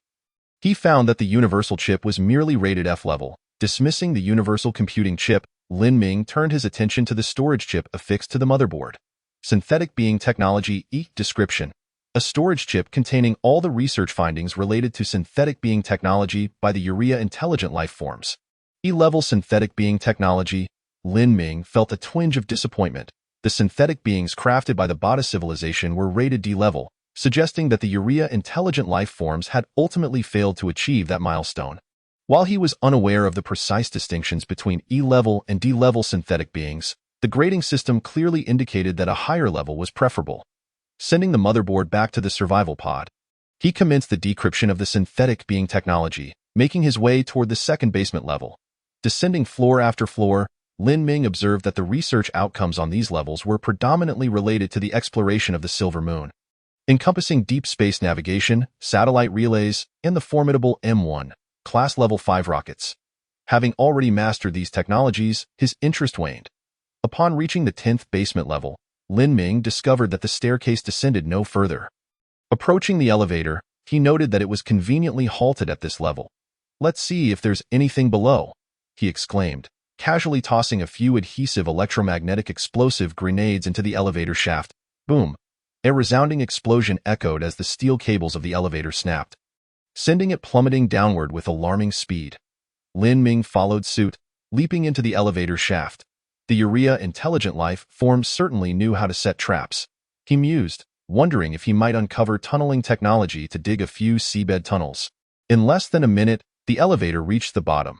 he found that the universal chip was merely rated F level. Dismissing the universal computing chip, Lin Ming turned his attention to the storage chip affixed to the motherboard. Synthetic Being Technology Description: a storage chip containing all the research findings related to synthetic being technology by the Urea intelligent life forms. E-level synthetic being technology. Lin Ming felt a twinge of disappointment. The synthetic beings crafted by the Bata civilization were rated D-level, suggesting that the Urea intelligent life forms had ultimately failed to achieve that milestone. While he was unaware of the precise distinctions between E-level and D-level synthetic beings, the grading system clearly indicated that a higher level was preferable. Sending the motherboard back to the survival pod, he commenced the decryption of the synthetic being technology, making his way toward the second basement level. Descending floor after floor, Lin Ming observed that the research outcomes on these levels were predominantly related to the exploration of the Silver Moon, encompassing deep space navigation, satellite relays, and the formidable M1 class level 5 rockets. Having already mastered these technologies, his interest waned. Upon reaching the 10th basement level, Lin Ming discovered that the staircase descended no further. Approaching the elevator, he noted that it was conveniently halted at this level. "Let's see if there's anything below," he exclaimed, casually tossing a few adhesive electromagnetic explosive grenades into the elevator shaft. Boom! A resounding explosion echoed as the steel cables of the elevator snapped, sending it plummeting downward with alarming speed. Lin Ming followed suit, leaping into the elevator shaft. The Urea intelligent life forms certainly knew how to set traps. He mused, wondering if he might uncover tunneling technology to dig a few seabed tunnels. In less than a minute, the elevator reached the bottom.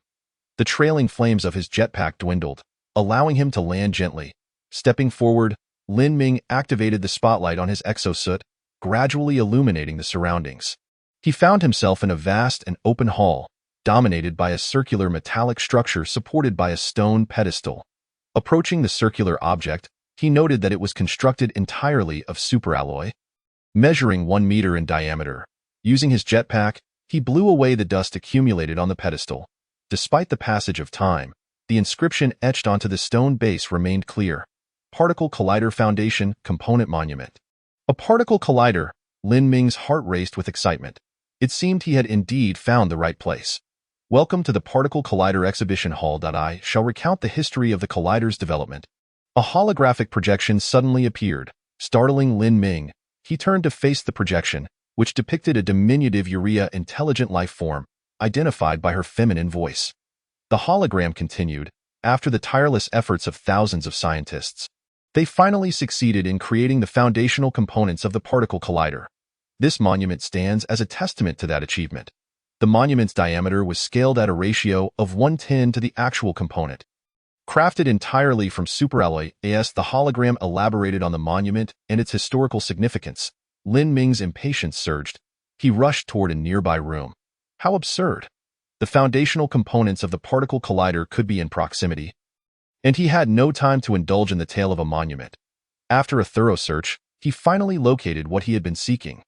The trailing flames of his jetpack dwindled, allowing him to land gently. Stepping forward, Lin Ming activated the spotlight on his exosuit, gradually illuminating the surroundings. He found himself in a vast and open hall, dominated by a circular metallic structure supported by a stone pedestal. Approaching the circular object, he noted that it was constructed entirely of superalloy, measuring 1 meter in diameter. Using his jetpack, he blew away the dust accumulated on the pedestal. Despite the passage of time, the inscription etched onto the stone base remained clear. Particle Collider Foundation Component Monument. A particle collider. Lin Ming's heart raced with excitement. It seemed he had indeed found the right place. Welcome to the Particle Collider Exhibition Hall. I shall recount the history of the collider's development. A holographic projection suddenly appeared, startling Lin Ming. He turned to face the projection, which depicted a diminutive Urea intelligent life form, identified by her feminine voice. The hologram continued, after the tireless efforts of thousands of scientists, they finally succeeded in creating the foundational components of the particle collider. This monument stands as a testament to that achievement. The monument's diameter was scaled at a ratio of 1/10 to the actual component. Crafted entirely from superalloy, the hologram elaborated on the monument and its historical significance. Lin Ming's impatience surged. He rushed toward a nearby room. How absurd! The foundational components of the particle collider could be in proximity, and he had no time to indulge in the tale of a monument. After a thorough search, he finally located what he had been seeking.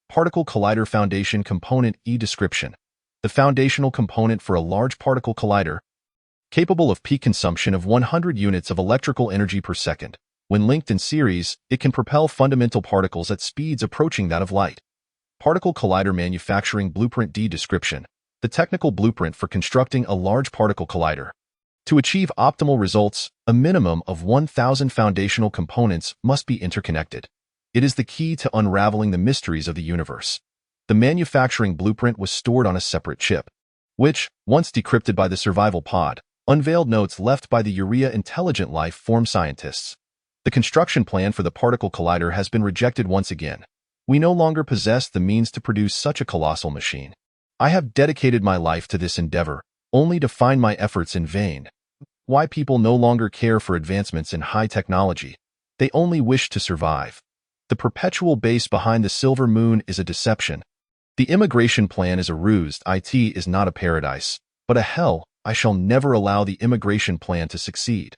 Particle Collider Foundation Component Description: the foundational component for a large particle collider, capable of peak consumption of 100 units of electrical energy per second. When linked in series, it can propel fundamental particles at speeds approaching that of light. Particle Collider Manufacturing Blueprint Description: the technical blueprint for constructing a large particle collider. To achieve optimal results, a minimum of 1,000 foundational components must be interconnected. It is the key to unraveling the mysteries of the universe. The manufacturing blueprint was stored on a separate chip, which, once decrypted by the survival pod, unveiled notes left by the urea intelligent life form scientists. The construction plan for the particle collider has been rejected once again. We no longer possess the means to produce such a colossal machine. I have dedicated my life to this endeavor, only to find my efforts in vain. Why people no longer care for advancements in high technology? They only wish to survive. The perpetual base behind the silver moon is a deception. The immigration plan is a ruse. It is not a paradise, but a hell. I shall never allow the immigration plan to succeed.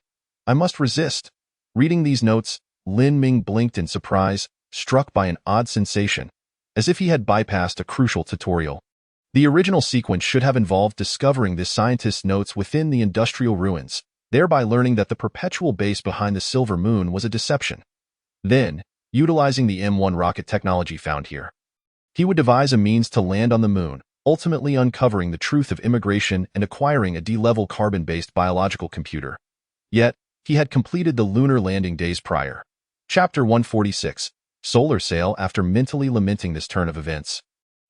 I must resist. Reading these notes, Lin Ming blinked in surprise, struck by an odd sensation, as if he had bypassed a crucial tutorial. The original sequence should have involved discovering the scientist's notes within the industrial ruins, thereby learning that the perpetual base behind the silver moon was a deception. Then, utilizing the M1 rocket technology found here, he would devise a means to land on the moon, ultimately uncovering the truth of immigration and acquiring a D-level carbon-based biological computer. Yet, he had completed the lunar landing days prior. Chapter 146, Solar Sail. After mentally lamenting this turn of events,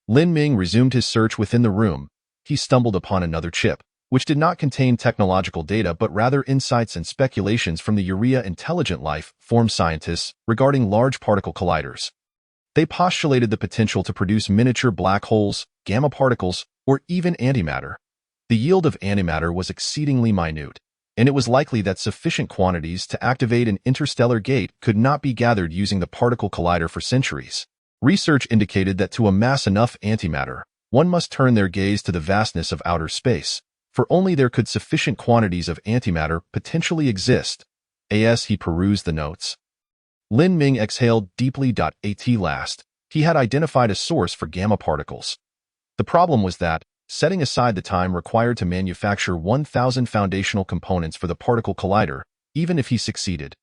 Lin Ming resumed his search within the room. He stumbled upon another chip, which did not contain technological data but rather insights and speculations from the urea intelligent life form scientists regarding large particle colliders. They postulated the potential to produce miniature black holes, gamma particles, or even antimatter. The yield of antimatter was exceedingly minute, and it was likely that sufficient quantities to activate an interstellar gate could not be gathered using the particle collider for centuries. Research indicated that to amass enough antimatter, one must turn their gaze to the vastness of outer space, for only there could sufficient quantities of antimatter potentially exist. As he perused the notes, Lin Ming exhaled deeply. At last, he had identified a source for gamma particles. The problem was that, setting aside the time required to manufacture 1,000 foundational components for the particle collider, even if he succeeded,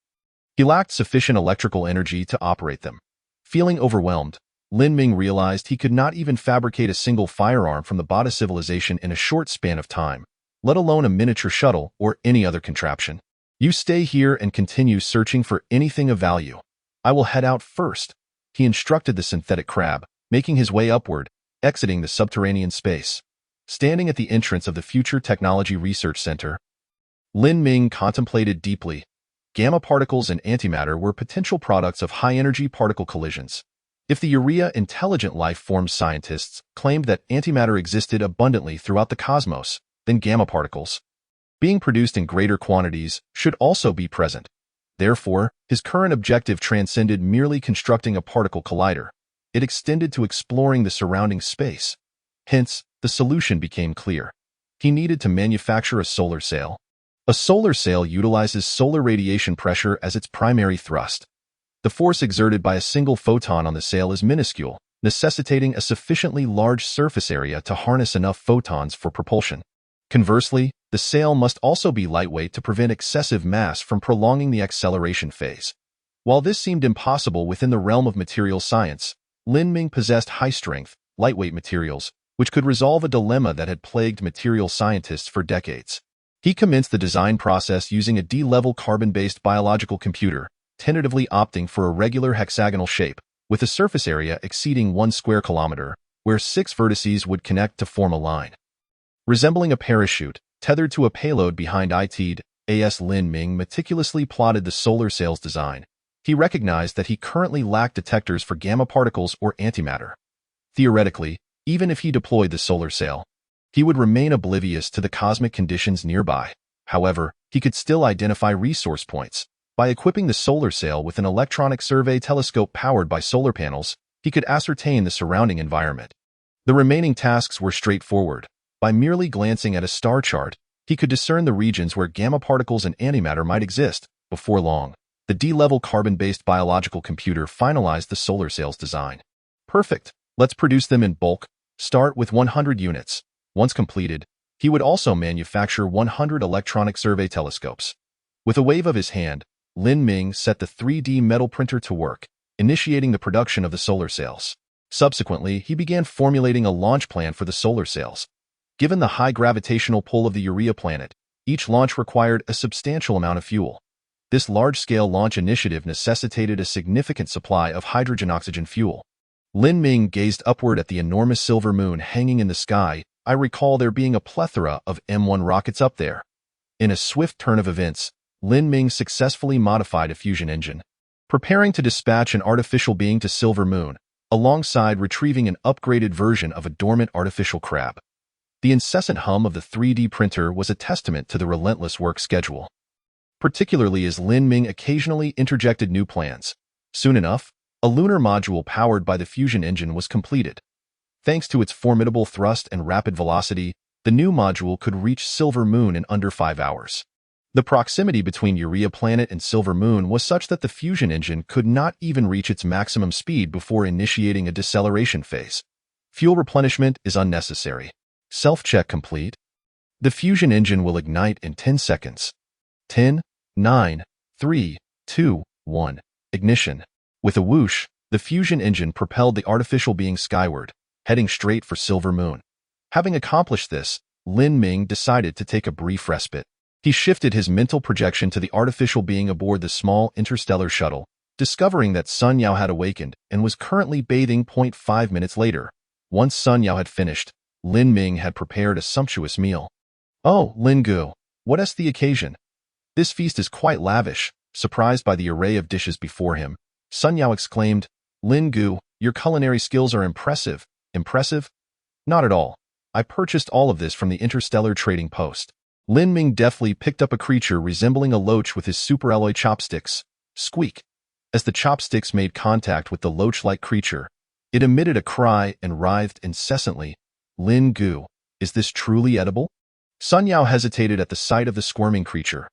he lacked sufficient electrical energy to operate them. Feeling overwhelmed, Lin Ming realized he could not even fabricate a single firearm from the Bada civilization in a short span of time, let alone a miniature shuttle or any other contraption. You stay here and continue searching for anything of value. I will head out first, he instructed the synthetic crab, making his way upward, exiting the subterranean space. Standing at the entrance of the Future Technology Research Center, Lin Ming contemplated deeply. Gamma particles and antimatter were potential products of high-energy particle collisions. If the urea intelligent life form scientists claimed that antimatter existed abundantly throughout the cosmos, then gamma particles, being produced in greater quantities, should also be present. Therefore, his current objective transcended merely constructing a particle collider. It extended to exploring the surrounding space. Hence, the solution became clear. He needed to manufacture a solar sail. A solar sail utilizes solar radiation pressure as its primary thrust. The force exerted by a single photon on the sail is minuscule, necessitating a sufficiently large surface area to harness enough photons for propulsion. Conversely, the sail must also be lightweight to prevent excessive mass from prolonging the acceleration phase. While this seemed impossible within the realm of material science, Lin Ming possessed high-strength, lightweight materials, which could resolve a dilemma that had plagued material scientists for decades. He commenced the design process using a D-level carbon-based biological computer, tentatively opting for a regular hexagonal shape, with a surface area exceeding 1 square kilometer, where 6 vertices would connect to form a line. Resembling a parachute, tethered to a payload behind it, as Lin Ming meticulously plotted the solar sail's design, he recognized that he currently lacked detectors for gamma particles or antimatter. Theoretically, even if he deployed the solar sail, he would remain oblivious to the cosmic conditions nearby. However, he could still identify resource points. By equipping the solar sail with an electronic survey telescope powered by solar panels, he could ascertain the surrounding environment. The remaining tasks were straightforward. By merely glancing at a star chart, he could discern the regions where gamma particles and antimatter might exist. Before long, the D-level carbon-based biological computer finalized the solar sail's design. Perfect. Let's produce them in bulk. Start with 100 units. Once completed, he would also manufacture 100 electronic survey telescopes. With a wave of his hand, Lin Ming set the 3D metal printer to work, initiating the production of the solar sails. Subsequently, he began formulating a launch plan for the solar sails. Given the high gravitational pull of the urea planet, each launch required a substantial amount of fuel. This large-scale launch initiative necessitated a significant supply of hydrogen-oxygen fuel. Lin Ming gazed upward at the enormous silver moon hanging in the sky. I recall there being a plethora of M1 rockets up there. In a swift turn of events, Lin Ming successfully modified a fusion engine, preparing to dispatch an artificial being to Silver Moon, alongside retrieving an upgraded version of a dormant artificial crab. The incessant hum of the 3D printer was a testament to the relentless work schedule, particularly as Lin Ming occasionally interjected new plans. Soon enough, a lunar module powered by the fusion engine was completed. Thanks to its formidable thrust and rapid velocity, the new module could reach Silver Moon in under 5 hours. The proximity between Urea Planet and Silver Moon was such that the fusion engine could not even reach its maximum speed before initiating a deceleration phase. Fuel replenishment is unnecessary. Self-check complete. The fusion engine will ignite in 10 seconds. 10, 9, 3, 2, 1. Ignition. With a whoosh, the fusion engine propelled the artificial being skyward, heading straight for Silver Moon. Having accomplished this, Lin Ming decided to take a brief respite. He shifted his mental projection to the artificial being aboard the small interstellar shuttle, discovering that Sun Yao had awakened and was currently bathing. 5 minutes later, once Sun Yao had finished, Lin Ming had prepared a sumptuous meal. "Oh, Lin Gu, what is the occasion? This feast is quite lavish." Surprised by the array of dishes before him, Sun Yao exclaimed, "Lin Gu, your culinary skills are impressive." "Impressive? Not at all. I purchased all of this from the Interstellar trading post." Lin Ming deftly picked up a creature resembling a loach with his superalloy chopsticks. Squeak! As the chopsticks made contact with the loach-like creature, it emitted a cry and writhed incessantly. "Lin Gu, is this truly edible?" Sun Yao hesitated at the sight of the squirming creature.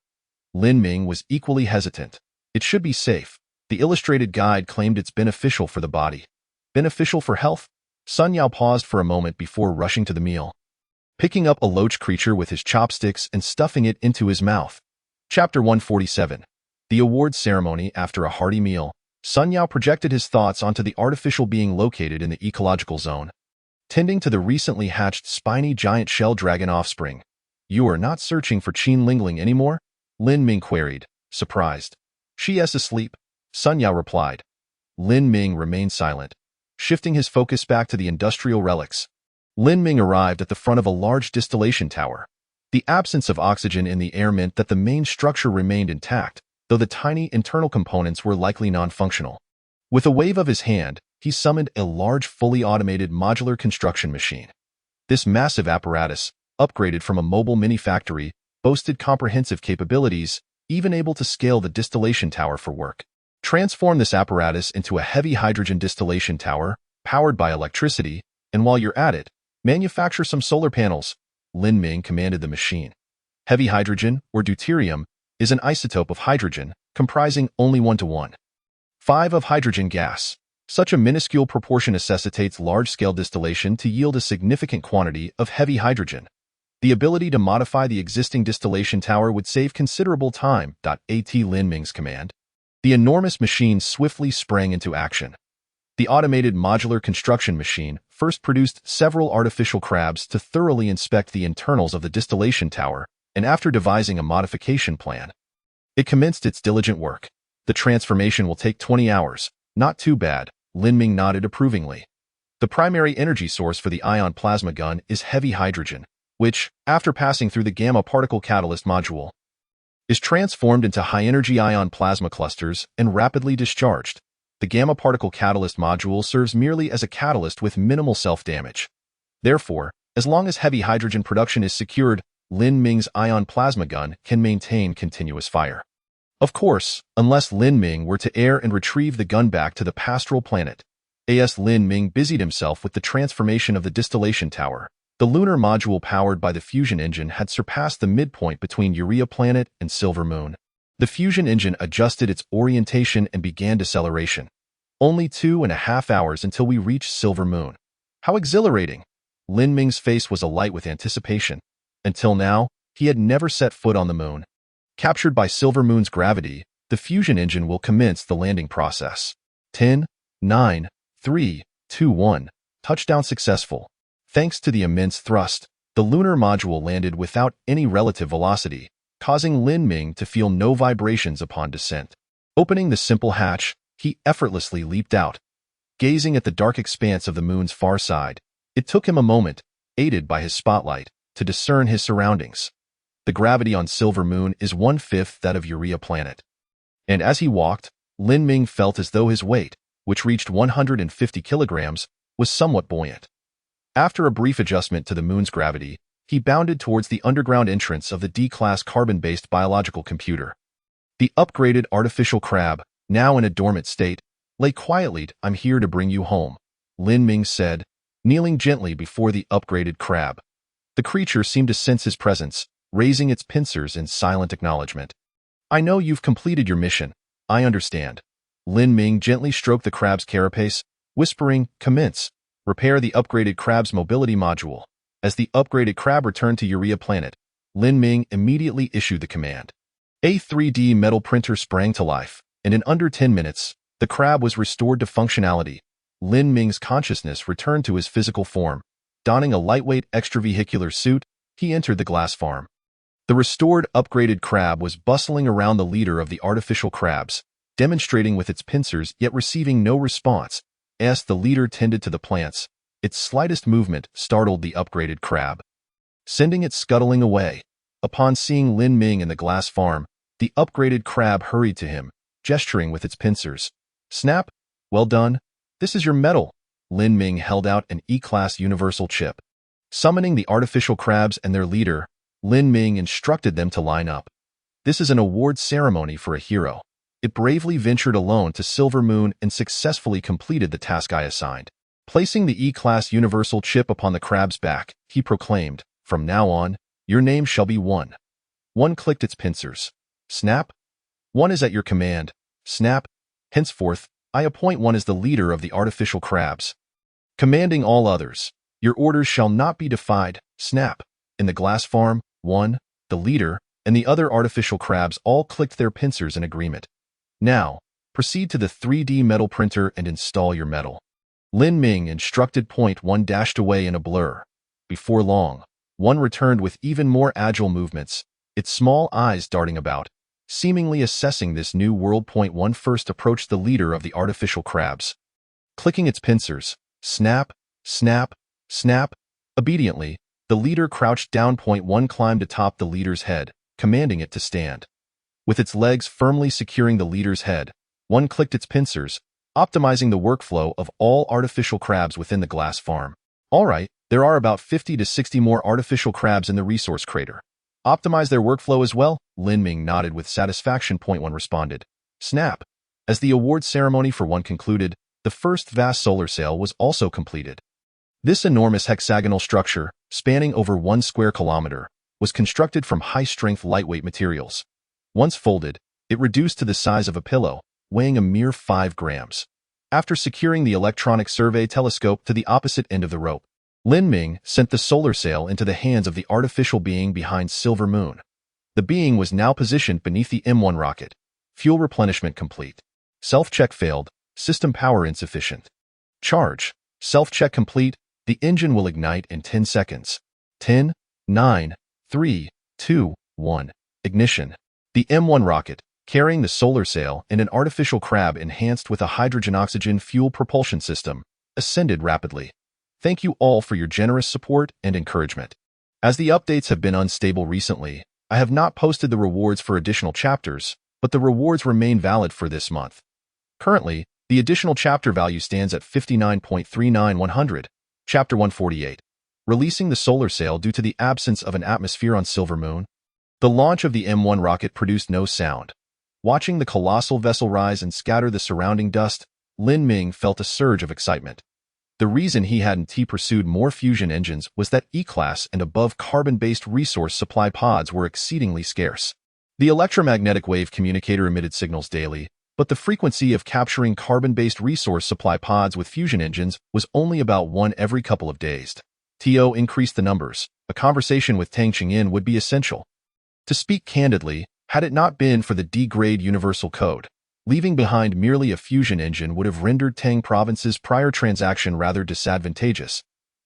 Lin Ming was equally hesitant. It should be safe. The illustrated guide claimed it's beneficial for the body. Beneficial for health? Sun Yao paused for a moment before rushing to the meal, picking up a loach creature with his chopsticks and stuffing it into his mouth. Chapter 147. The Awards Ceremony. After a hearty meal, Sun Yao projected his thoughts onto the artificial being located in the ecological zone, tending to the recently hatched spiny giant shell dragon offspring. "You are not searching for Qin Lingling anymore?" Lin Ming queried, surprised. "She is asleep," Sun Yao replied. Lin Ming remained silent, shifting his focus back to the industrial relics. Lin Ming arrived at the front of a large distillation tower. The absence of oxygen in the air meant that the main structure remained intact, though the tiny internal components were likely non-functional. With a wave of his hand, he summoned a large, fully automated modular construction machine. This massive apparatus, upgraded from a mobile mini-factory, boasted comprehensive capabilities, even able to scale the distillation tower for work. Transform this apparatus into a heavy hydrogen distillation tower, powered by electricity, and while you're at it, manufacture some solar panels, Lin Ming commanded the machine. Heavy hydrogen, or deuterium, is an isotope of hydrogen, comprising only 1:1.5 of hydrogen gas. Such a minuscule proportion necessitates large-scale distillation to yield a significant quantity of heavy hydrogen. The ability to modify the existing distillation tower would save considerable time. At Lin Ming's command, the enormous machine swiftly sprang into action. The automated modular construction machine first produced several artificial crabs to thoroughly inspect the internals of the distillation tower, and after devising a modification plan, it commenced its diligent work. "The transformation will take 20 hours. Not too bad," Lin Ming nodded approvingly. The primary energy source for the ion plasma gun is heavy hydrogen, which, after passing through the gamma particle catalyst module, is transformed into high-energy ion plasma clusters and rapidly discharged. The gamma particle catalyst module serves merely as a catalyst with minimal self-damage. Therefore, as long as heavy hydrogen production is secured, Lin Ming's ion plasma gun can maintain continuous fire. Of course, unless Lin Ming were to err and retrieve the gun back to the pastoral planet. As Lin Ming busied himself with the transformation of the distillation tower, the lunar module powered by the fusion engine had surpassed the midpoint between Urea Planet and Silver Moon. The fusion engine adjusted its orientation and began deceleration. "Only 2.5 hours until we reach Silver Moon. How exhilarating!" Lin Ming's face was alight with anticipation. Until now, he had never set foot on the moon. Captured by Silver Moon's gravity, the fusion engine will commence the landing process. 10, 9, 3, 2, 1. Touchdown successful. Thanks to the immense thrust, the lunar module landed without any relative velocity, causing Lin Ming to feel no vibrations upon descent. Opening the simple hatch, he effortlessly leaped out. Gazing at the dark expanse of the moon's far side, it took him a moment, aided by his spotlight, to discern his surroundings. The gravity on Silver Moon is 1/5 that of Urea planet. And as he walked, Lin Ming felt as though his weight, which reached 150 kilograms, was somewhat buoyant. After a brief adjustment to the moon's gravity, he bounded towards the underground entrance of the D-class carbon-based biological computer. The upgraded artificial crab, now in a dormant state, lay quietly. "I'm here to bring you home," Lin Ming said, kneeling gently before the upgraded crab. The creature seemed to sense his presence, raising its pincers in silent acknowledgement. "I know you've completed your mission. I understand." Lin Ming gently stroked the crab's carapace, whispering, "Commence. Repair the upgraded crab's mobility module." As the upgraded crab returned to Urea planet, Lin Ming immediately issued the command. A 3D metal printer sprang to life, and in under 10 minutes, the crab was restored to functionality. Lin Ming's consciousness returned to his physical form. Donning a lightweight extravehicular suit, he entered the glass farm. The restored, upgraded crab was bustling around the leader of the artificial crabs, demonstrating with its pincers yet receiving no response. As the leader tended to the plants, its slightest movement startled the upgraded crab, sending it scuttling away. Upon seeing Lin Ming in the glass farm, the upgraded crab hurried to him, gesturing with its pincers. "Snap! Well done. This is your medal." Lin Ming held out an E-class universal chip. Summoning the artificial crabs and their leader, Lin Ming instructed them to line up. "This is an award ceremony for a hero. It bravely ventured alone to Silver Moon and successfully completed the task I assigned." Placing the E-class universal chip upon the crab's back, he proclaimed, "From now on, your name shall be One." One clicked its pincers. "Snap! One is at your command." "Snap! Henceforth, I appoint One as the leader of the artificial crabs, commanding all others. Your orders shall not be defied." "Snap!" In the glass farm, One, the leader, and the other artificial crabs all clicked their pincers in agreement. "Now, proceed to the 3D metal printer and install your medal." Lin Ming instructed. One dashed away in a blur. Before long, One returned with even more agile movements, its small eyes darting about, seemingly assessing this new world. One first approached the leader of the artificial crabs, clicking its pincers. Snap, snap, snap. Obediently, the leader crouched down. One climbed atop the leader's head, commanding it to stand. With its legs firmly securing the leader's head, One clicked its pincers, optimizing the workflow of all artificial crabs within the glass farm. "All right, there are about 50 to 60 more artificial crabs in the resource crater. Optimize their workflow as well?" Lin Ming nodded with satisfaction. One responded. Snap. As the award ceremony for One concluded, the first vast solar sail was also completed. This enormous hexagonal structure, spanning over 1 square kilometer, was constructed from high-strength lightweight materials. Once folded, it reduced to the size of a pillow, weighing a mere 5 grams. After securing the electronic survey telescope to the opposite end of the rope, Lin Ming sent the solar sail into the hands of the artificial being behind Silver Moon. The being was now positioned beneath the M1 rocket. Fuel replenishment complete. Self-check failed. System power insufficient. Charge. Self-check complete. The engine will ignite in 10 seconds. 10, 9, 3, 2, 1. Ignition. The M1 rocket, carrying the solar sail and an artificial crab enhanced with a hydrogen-oxygen fuel propulsion system, ascended rapidly. Thank you all for your generous support and encouragement. As the updates have been unstable recently, I have not posted the rewards for additional chapters, but the rewards remain valid for this month. Currently, the additional chapter value stands at 59.39100, Chapter 148. Releasing the solar sail due to the absence of an atmosphere on Silver Moon. The launch of the M1 rocket produced no sound. Watching the colossal vessel rise and scatter the surrounding dust, Lin Ming felt a surge of excitement. The reason he hadn't pursued more fusion engines was that E-class and above carbon-based resource supply pods were exceedingly scarce. The electromagnetic wave communicator emitted signals daily, but the frequency of capturing carbon-based resource supply pods with fusion engines was only about 1 every couple of days. To increase the numbers, a conversation with Tang Qingyin would be essential. To speak candidly, had it not been for the D-grade universal code, leaving behind merely a fusion engine would have rendered Tang Province's prior transaction rather disadvantageous.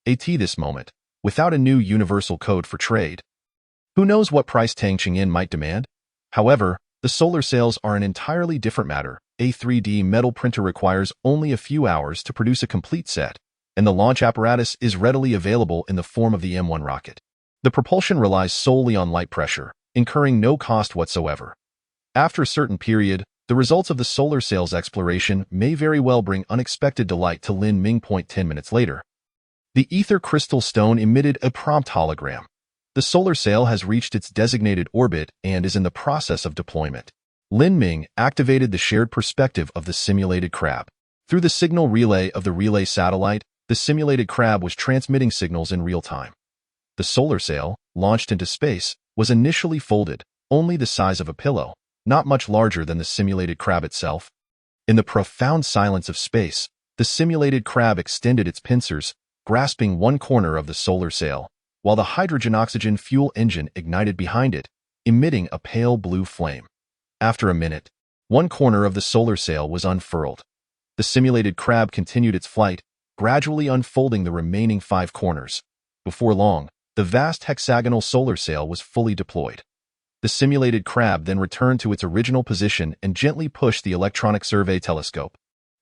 At this moment, without a new universal code for trade, Who knows what price Tang Qingyin might demand? However, the solar sails are an entirely different matter. A 3D metal printer requires only a few hours to produce a complete set, and the launch apparatus is readily available in the form of the M1 rocket. The propulsion relies solely on light pressure, incurring no cost whatsoever. After a certain period, the results of the solar sails exploration may very well bring unexpected delight to Lin Ming. 10 minutes later, the ether crystal stone emitted a prompt hologram. The solar sail has reached its designated orbit and is in the process of deployment. Lin Ming activated the shared perspective of the simulated crab. Through the signal relay of the relay satellite, the simulated crab was transmitting signals in real time. The solar sail, launched into space, was initially folded, only the size of a pillow, not much larger than the simulated crab itself. In the profound silence of space, the simulated crab extended its pincers, grasping one corner of the solar sail, while the hydrogen-oxygen fuel engine ignited behind it, emitting a pale blue flame. After a minute, one corner of the solar sail was unfurled. The simulated crab continued its flight, gradually unfolding the remaining 5 corners. Before long, the vast hexagonal solar sail was fully deployed. The simulated crab then returned to its original position and gently pushed the electronic survey telescope.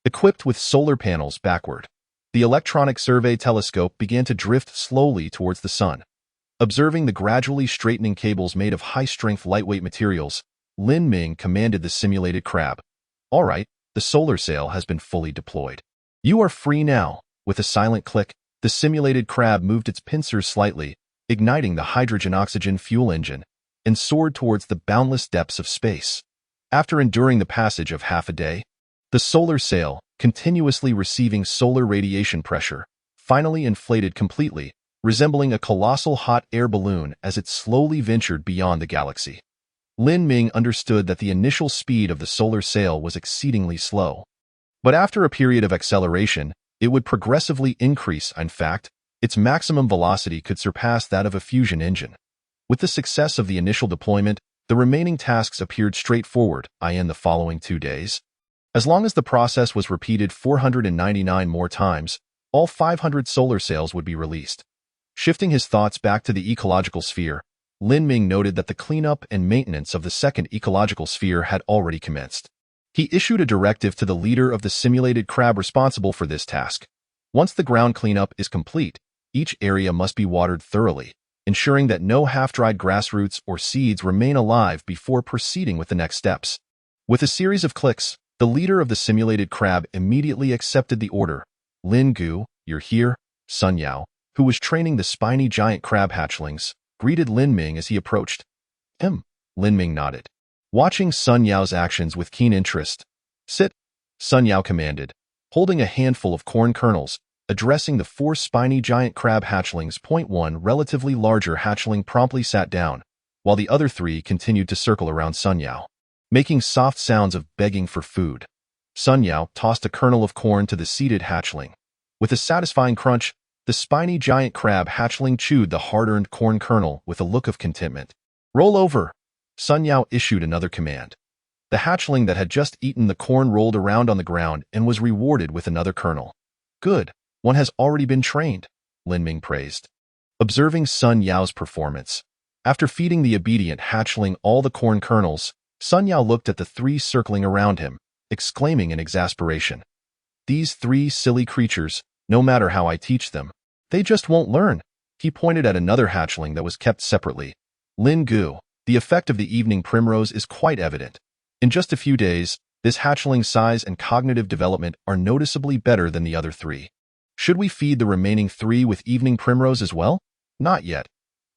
Equipped with solar panels backward, the electronic survey telescope began to drift slowly towards the sun. Observing the gradually straightening cables made of high-strength lightweight materials, Lin Ming commanded the simulated crab. "All right, the solar sail has been fully deployed. You are free now." With a silent click, the simulated crab moved its pincers slightly, igniting the hydrogen-oxygen fuel engine, and soared towards the boundless depths of space. After enduring the passage of half a day, the solar sail, continuously receiving solar radiation pressure, finally inflated completely, resembling a colossal hot air balloon as it slowly ventured beyond the galaxy. Lin Ming understood that the initial speed of the solar sail was exceedingly slow. But after a period of acceleration, it would progressively increase. In fact, its maximum velocity could surpass that of a fusion engine. With the success of the initial deployment, the remaining tasks appeared straightforward. In the following 2 days, as long as the process was repeated 499 more times, all 500 solar sails would be released. Shifting his thoughts back to the ecological sphere, Lin Ming noted that the cleanup and maintenance of the second ecological sphere had already commenced. He issued a directive to the leader of the simulated crab responsible for this task. Once the ground cleanup is complete, each area must be watered thoroughly, ensuring that no half-dried grass roots or seeds remain alive before proceeding with the next steps. With a series of clicks, the leader of the simulated crab immediately accepted the order. "Lin Gu, you're here." Sun Yao, who was training the spiny giant crab hatchlings, greeted Lin Ming as he approached. Lin Ming nodded, watching Sun Yao's actions with keen interest. "Sit," Sun Yao commanded, holding a handful of corn kernels, addressing the 4 spiny giant crab hatchlings. One relatively larger hatchling promptly sat down, while the other 3 continued to circle around Sun Yao, making soft sounds of begging for food. Sun Yao tossed a kernel of corn to the seated hatchling. With a satisfying crunch, the spiny giant crab hatchling chewed the hard-earned corn kernel with a look of contentment. "Roll over." Sun Yao issued another command. The hatchling that had just eaten the corn rolled around on the ground and was rewarded with another kernel. "Good, one has already been trained," Lin Ming praised. Observing Sun Yao's performance, after feeding the obedient hatchling all the corn kernels, Sun Yao looked at the 3 circling around him, exclaiming in exasperation, "These 3 silly creatures, no matter how I teach them, they just won't learn." He pointed at another hatchling that was kept separately. "Lin Gu, the effect of the evening primrose is quite evident. In just a few days, this hatchling's size and cognitive development are noticeably better than the other 3. Should we feed the remaining 3 with evening primrose as well?" "Not yet."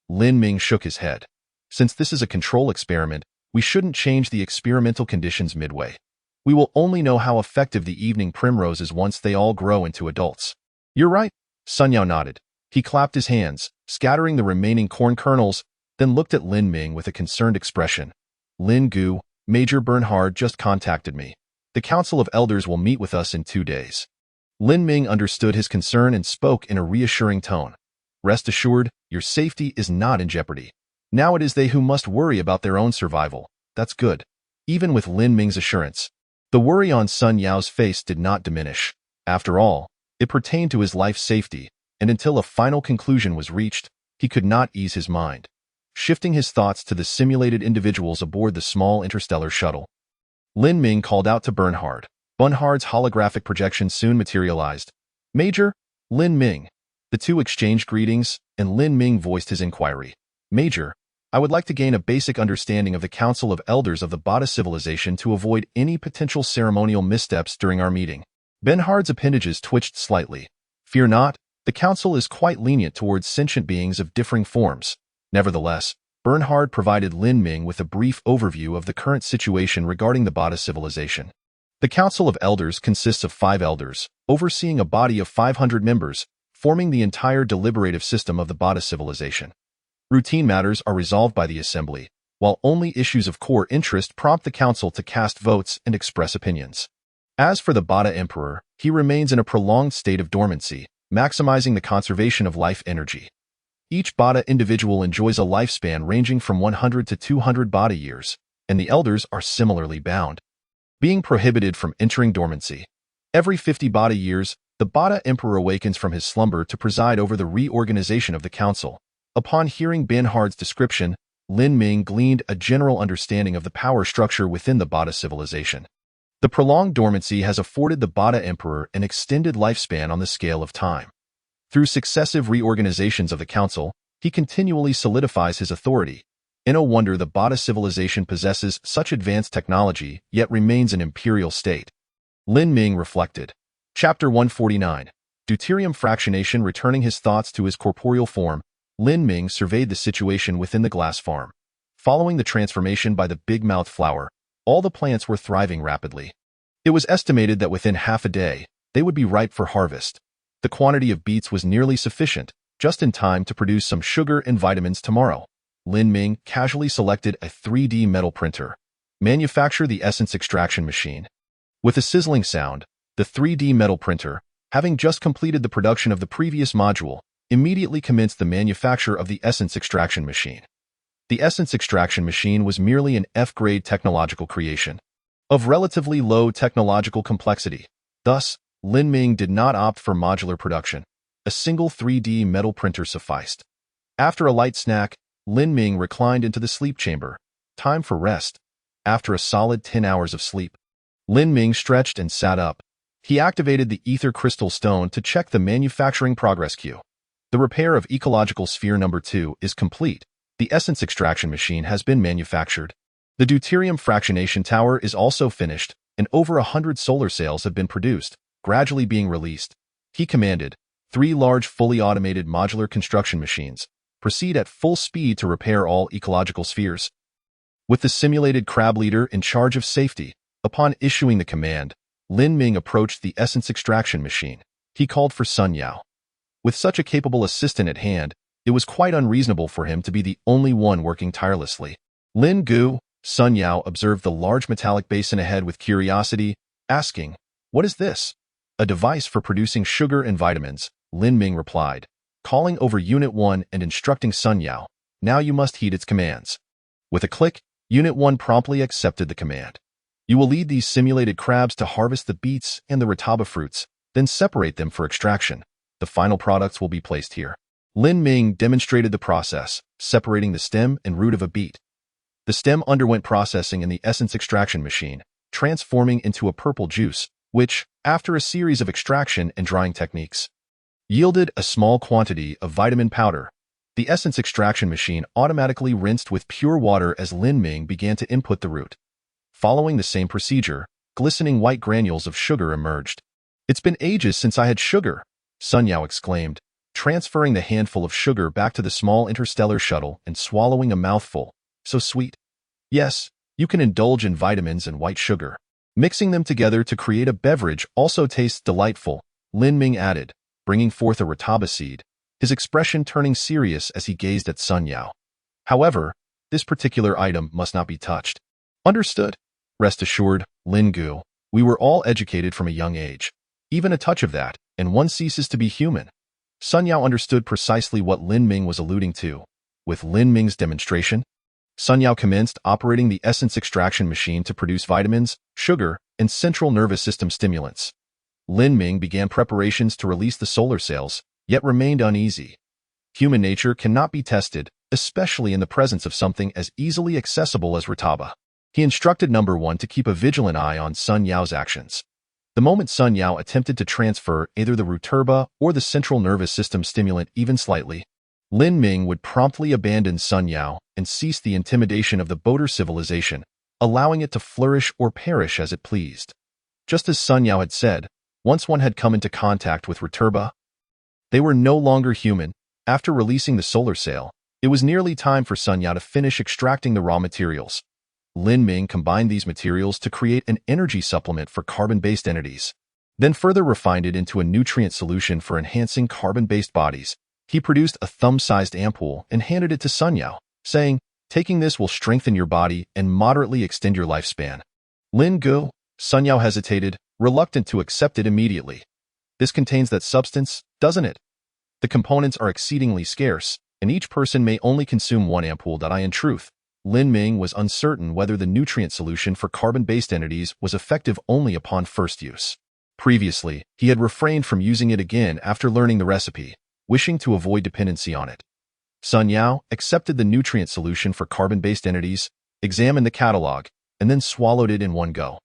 Lin Ming shook his head. "Since this is a control experiment, we shouldn't change the experimental conditions midway. We will only know how effective the evening primrose is once they all grow into adults." "You're right," Sun Yao nodded. He clapped his hands, scattering the remaining corn kernels, then looked at Lin Ming with a concerned expression. "Lin Gu, Major Bernhard just contacted me. The Council of Elders will meet with us in 2 days. Lin Ming understood his concern and spoke in a reassuring tone. "Rest assured, your safety is not in jeopardy. Now it is they who must worry about their own survival." "That's good." Even with Lin Ming's assurance, the worry on Sun Yao's face did not diminish. After all, it pertained to his life's safety, and until a final conclusion was reached, he could not ease his mind. shifting his thoughts to the simulated individuals aboard the small interstellar shuttle. Lin Ming called out to Bernhard. Bernhard's holographic projection soon materialized. "Major, Lin Ming." The two exchanged greetings, and Lin Ming voiced his inquiry. "Major, I would like to gain a basic understanding of the Council of Elders of the Bada civilization to avoid any potential ceremonial missteps during our meeting." Bernhard's appendages twitched slightly. "Fear not, the Council is quite lenient towards sentient beings of differing forms." Nevertheless, Bernhard provided Lin Ming with a brief overview of the current situation regarding the Bada civilization. The Council of Elders consists of 5 elders, overseeing a body of 500 members, forming the entire deliberative system of the Bada civilization. Routine matters are resolved by the Assembly, while only issues of core interest prompt the Council to cast votes and express opinions. As for the Bada Emperor, he remains in a prolonged state of dormancy, maximizing the conservation of life energy. Each Bada individual enjoys a lifespan ranging from 100 to 200 Bada years, and the elders are similarly bound, being prohibited from entering dormancy. Every 50 Bada years, the Bada Emperor awakens from his slumber to preside over the reorganization of the Council. Upon hearing Bernhard's description, Lin Ming gleaned a general understanding of the power structure within the Bada civilization. The prolonged dormancy has afforded the Bada Emperor an extended lifespan on the scale of time. Through successive reorganizations of the Council, he continually solidifies his authority. No wonder the Bada civilization possesses such advanced technology, yet remains an imperial state. Lin Ming reflected. Chapter 149. Deuterium fractionation. Returning his thoughts to his corporeal form, Lin Ming surveyed the situation within the glass farm. Following the transformation by the big-mouthed flower, all the plants were thriving rapidly. It was estimated that within half a day, they would be ripe for harvest. The quantity of beets was nearly sufficient, just in time to produce some sugar and vitamins tomorrow. Lin Ming casually selected a 3D metal printer. Manufacture the essence extraction machine. With a sizzling sound, the 3D metal printer, having just completed the production of the previous module, immediately commenced the manufacture of the essence extraction machine. The essence extraction machine was merely an F-grade technological creation, of relatively low technological complexity. Thus, Lin Ming did not opt for modular production. A single 3D metal printer sufficed. After a light snack, Lin Ming reclined into the sleep chamber. Time for rest. After a solid 10 hours of sleep, Lin Ming stretched and sat up. He activated the ether crystal stone to check the manufacturing progress queue. The repair of ecological sphere number 2 is complete. The essence extraction machine has been manufactured. The deuterium fractionation tower is also finished, and over 100 solar sails have been produced, gradually being released. He commanded 3 large fully automated modular construction machines. Proceed at full speed to repair all ecological spheres. With the simulated crab leader in charge of safety, upon issuing the command, Lin Ming approached the essence extraction machine. He called for Sun Yao. With such a capable assistant at hand, it was quite unreasonable for him to be the only one working tirelessly. Lin Gu, Sun Yao observed the large metallic basin ahead with curiosity, asking, "What is this?" "A device for producing sugar and vitamins," Lin Ming replied, calling over Unit 1 and instructing Sun Yao, "Now you must heed its commands." With a click, Unit 1 promptly accepted the command. "You will lead these simulated crabs to harvest the beets and the rataba fruits, then separate them for extraction. The final products will be placed here." Lin Ming demonstrated the process, separating the stem and root of a beet. The stem underwent processing in the essence extraction machine, transforming into a purple juice, which, after a series of extraction and drying techniques, yielded a small quantity of vitamin powder. The essence extraction machine automatically rinsed with pure water as Lin Ming began to input the root. Following the same procedure, glistening white granules of sugar emerged. "It's been ages since I had sugar," Sun Yao exclaimed, transferring the handful of sugar back to the small interstellar shuttle and swallowing a mouthful. "So sweet." "Yes, you can indulge in vitamins and white sugar. Mixing them together to create a beverage also tastes delightful," Lin Ming added, bringing forth a rataba seed, his expression turning serious as he gazed at Sun Yao. "However, this particular item must not be touched." "Understood." "Rest assured, Lin Gu, we were all educated from a young age. Even a touch of that, and one ceases to be human." Sun Yao understood precisely what Lin Ming was alluding to. With Lin Ming's demonstration, Sun Yao commenced operating the essence extraction machine to produce vitamins, sugar, and central nervous system stimulants. Lin Ming began preparations to release the solar sails, yet remained uneasy. Human nature cannot be tested, especially in the presence of something as easily accessible as Rataba. He instructed Number 1 to keep a vigilant eye on Sun Yao's actions. The moment Sun Yao attempted to transfer either the Ruturba or the central nervous system stimulant even slightly, Lin Ming would promptly abandon Sun Yao and cease the intimidation of the Boater civilization, allowing it to flourish or perish as it pleased. Just as Sun Yao had said, once one had come into contact with Ruturba, they were no longer human. After releasing the solar sail, it was nearly time for Sun Yao to finish extracting the raw materials. Lin Ming combined these materials to create an energy supplement for carbon-based entities, then further refined it into a nutrient solution for enhancing carbon-based bodies. He produced a thumb-sized ampoule and handed it to Sun Yao, saying, "Taking this will strengthen your body and moderately extend your lifespan." Lin Gu, Sun Yao hesitated, reluctant to accept it immediately. "This contains that substance, doesn't it? The components are exceedingly scarce, and each person may only consume one ampoule." In truth, Lin Ming was uncertain whether the nutrient solution for carbon-based entities was effective only upon first use. Previously, he had refrained from using it again after learning the recipe, wishing to avoid dependency on it. Sun Yao accepted the nutrient solution for carbon-based entities, examined the catalog, and then swallowed it in one go.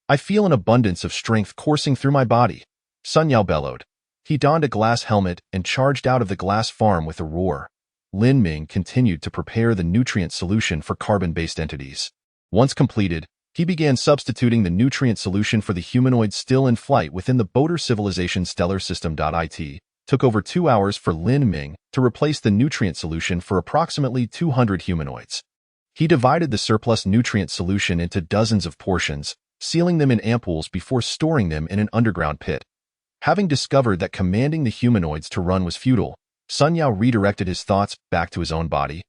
"I feel an abundance of strength coursing through my body," Sun Yao bellowed. He donned a glass helmet and charged out of the glass farm with a roar. Lin Ming continued to prepare the nutrient solution for carbon-based entities. Once completed, he began substituting the nutrient solution for the humanoids still in flight within the Boater civilization stellar system. It took over 2 hours for Lin Ming to replace the nutrient solution for approximately 200 humanoids. He divided the surplus nutrient solution into dozens of portions, sealing them in ampoules before storing them in an underground pit. Having discovered that commanding the humanoids to run was futile, Sun Yao redirected his thoughts back to his own body,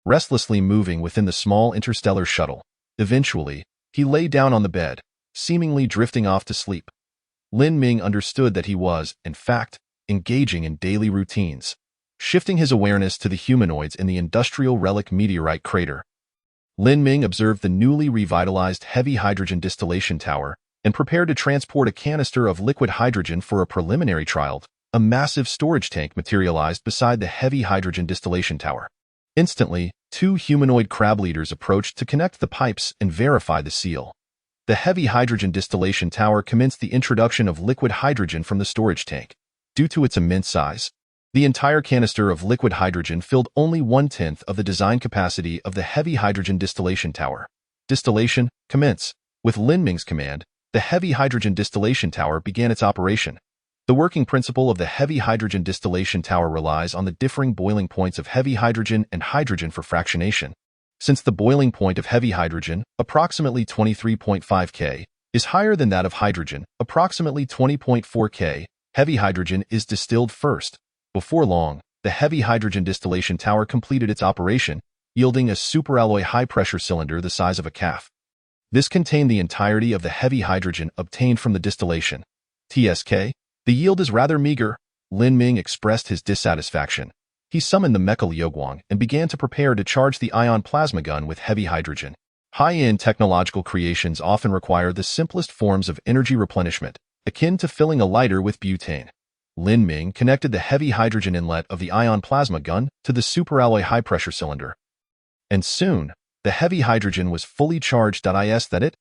restlessly moving within the small interstellar shuttle. Eventually, he lay down on the bed, seemingly drifting off to sleep. Lin Ming understood that he was, in fact, engaging in daily routines, shifting his awareness to the humanoids in the industrial relic meteorite crater. Lin Ming observed the newly revitalized heavy hydrogen distillation tower and prepared to transport a canister of liquid hydrogen for a preliminary trial. A massive storage tank materialized beside the heavy hydrogen distillation tower. Instantly, 2 humanoid crab leaders approached to connect the pipes and verify the seal. The heavy hydrogen distillation tower commenced the introduction of liquid hydrogen from the storage tank. Due to its immense size, the entire canister of liquid hydrogen filled only 1/10 of the design capacity of the heavy hydrogen distillation tower. Distillation, commence. With Lin Ming's command, the heavy hydrogen distillation tower began its operation. The working principle of the heavy hydrogen distillation tower relies on the differing boiling points of heavy hydrogen and hydrogen for fractionation. Since the boiling point of heavy hydrogen, approximately 23.5 K, is higher than that of hydrogen, approximately 20.4 K, heavy hydrogen is distilled first. Before long, the heavy hydrogen distillation tower completed its operation, yielding a superalloy high-pressure cylinder the size of a calf. This contained the entirety of the heavy hydrogen obtained from the distillation. TSK, the yield is rather meager. Lin Ming expressed his dissatisfaction. He summoned the Mecha Liuguang and began to prepare to charge the ion plasma gun with heavy hydrogen. High-end technological creations often require the simplest forms of energy replenishment, akin to filling a lighter with butane. Lin Ming connected the heavy hydrogen inlet of the ion plasma gun to the superalloy high-pressure cylinder. And soon, the heavy hydrogen was fully charged. Is that it?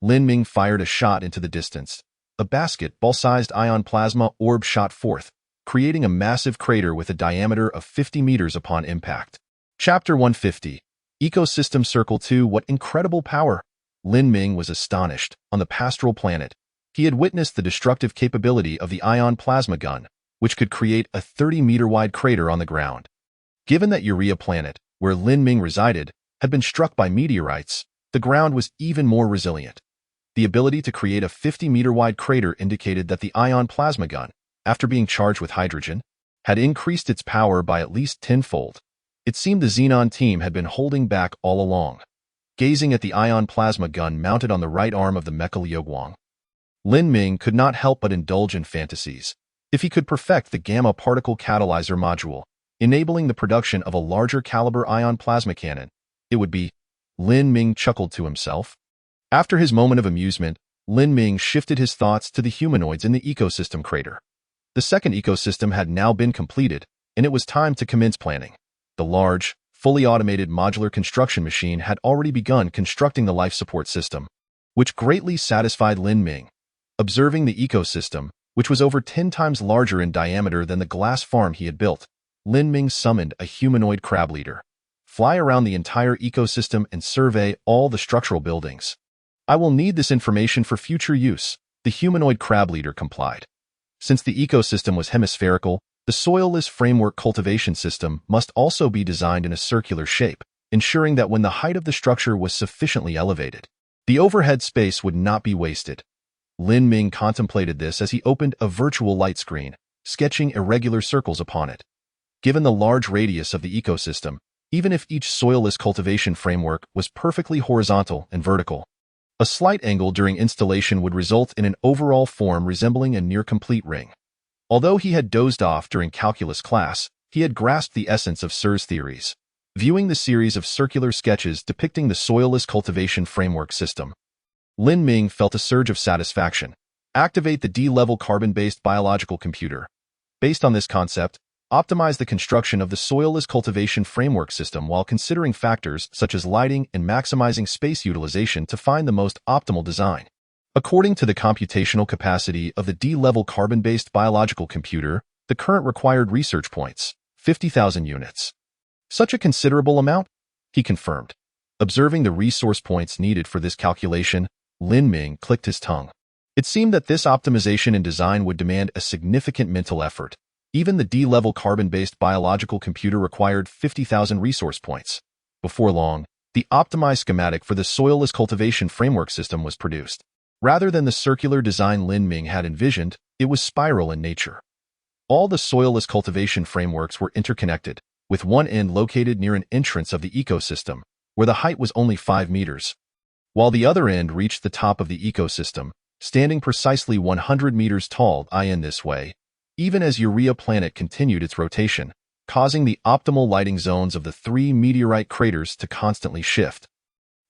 Lin Ming fired a shot into the distance. A basketball-sized ion plasma orb shot forth, creating a massive crater with a diameter of 50 meters upon impact. Chapter 150. Ecosystem Circle 2. What incredible power! Lin Ming was astonished. On the pastoral planet, he had witnessed the destructive capability of the ion plasma gun, which could create a 30-meter-wide crater on the ground. Given that Urea planet, where Lin Ming resided, had been struck by meteorites, the ground was even more resilient. The ability to create a 50-meter-wide crater indicated that the ion plasma gun, after being charged with hydrogen, had increased its power by at least tenfold. It seemed the Xenon team had been holding back all along. Gazing at the ion plasma gun mounted on the right arm of the Mecha Liuguang, Lin Ming could not help but indulge in fantasies. If he could perfect the gamma particle catalyzer module, enabling the production of a larger caliber ion plasma cannon, it would be. Lin Ming chuckled to himself. After his moment of amusement, Lin Ming shifted his thoughts to the humanoids in the ecosystem crater. The second ecosystem had now been completed, and it was time to commence planning. The large, fully automated modular construction machine had already begun constructing the life support system, which greatly satisfied Lin Ming. Observing the ecosystem, which was over 10 times larger in diameter than the glass farm he had built, Lin Ming summoned a humanoid crab leader. Fly around the entire ecosystem and survey all the structural buildings. I will need this information for future use, the humanoid crab leader complied. Since the ecosystem was hemispherical, the soilless framework cultivation system must also be designed in a circular shape, ensuring that when the height of the structure was sufficiently elevated, the overhead space would not be wasted. Lin Ming contemplated this as he opened a virtual light screen, sketching irregular circles upon it. Given the large radius of the ecosystem, even if each soilless cultivation framework was perfectly horizontal and vertical, a slight angle during installation would result in an overall form resembling a near-complete ring. Although he had dozed off during calculus class, he had grasped the essence of Sear's theories. Viewing the series of circular sketches depicting the soilless cultivation framework system, Lin Ming felt a surge of satisfaction. Activate the D-level carbon-based biological computer. Based on this concept, optimize the construction of the soilless cultivation framework system while considering factors such as lighting and maximizing space utilization to find the most optimal design. According to the computational capacity of the D-level carbon-based biological computer, the current required research points, 50,000 units. Such a considerable amount? He confirmed. Observing the resource points needed for this calculation, Lin Ming clicked his tongue. It seemed that this optimization and design would demand a significant mental effort. Even the D-level carbon-based biological computer required 50,000 resource points. Before long, the optimized schematic for the soilless cultivation framework system was produced. Rather than the circular design Lin Ming had envisioned, it was spiral in nature. All the soilless cultivation frameworks were interconnected, with one end located near an entrance of the ecosystem, where the height was only 5 meters, while the other end reached the top of the ecosystem, standing precisely 100 meters tall. In this way, even as Urea planet continued its rotation, causing the optimal lighting zones of the 3 meteorite craters to constantly shift.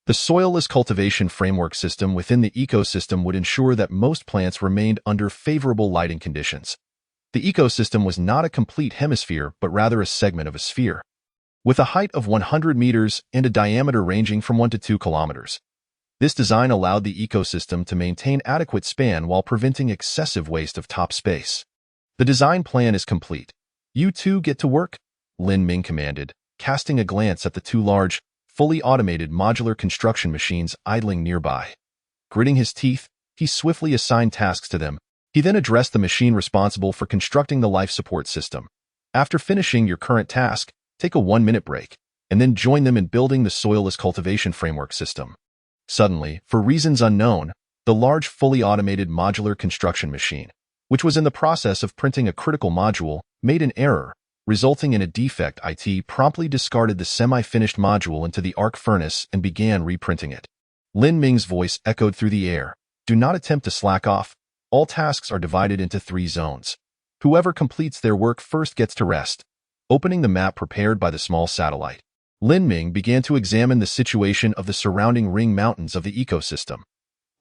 The soilless cultivation framework system within the ecosystem would ensure that most plants remained under favorable lighting conditions. The ecosystem was not a complete hemisphere but rather a segment of a sphere, with a height of 100 meters and a diameter ranging from 1 to 2 kilometers. This design allowed the ecosystem to maintain adequate span while preventing excessive waste of top space. The design plan is complete. You two get to work, Lin Ming commanded, casting a glance at the two large, fully automated modular construction machines idling nearby. Gritting his teeth, he swiftly assigned tasks to them. He then addressed the machine responsible for constructing the life support system. After finishing your current task, take a 1-minute break, and then join them in building the soilless cultivation framework system. Suddenly, for reasons unknown, the large fully automated modular construction machine, which was in the process of printing a critical module, made an error, resulting in a defect. It promptly discarded the semi-finished module into the arc furnace and began reprinting it. Lin Ming's voice echoed through the air. Do not attempt to slack off. All tasks are divided into 3 zones. Whoever completes their work first gets to rest. Opening the map prepared by the small satellite, Lin Ming began to examine the situation of the surrounding ring mountains of the ecosystem.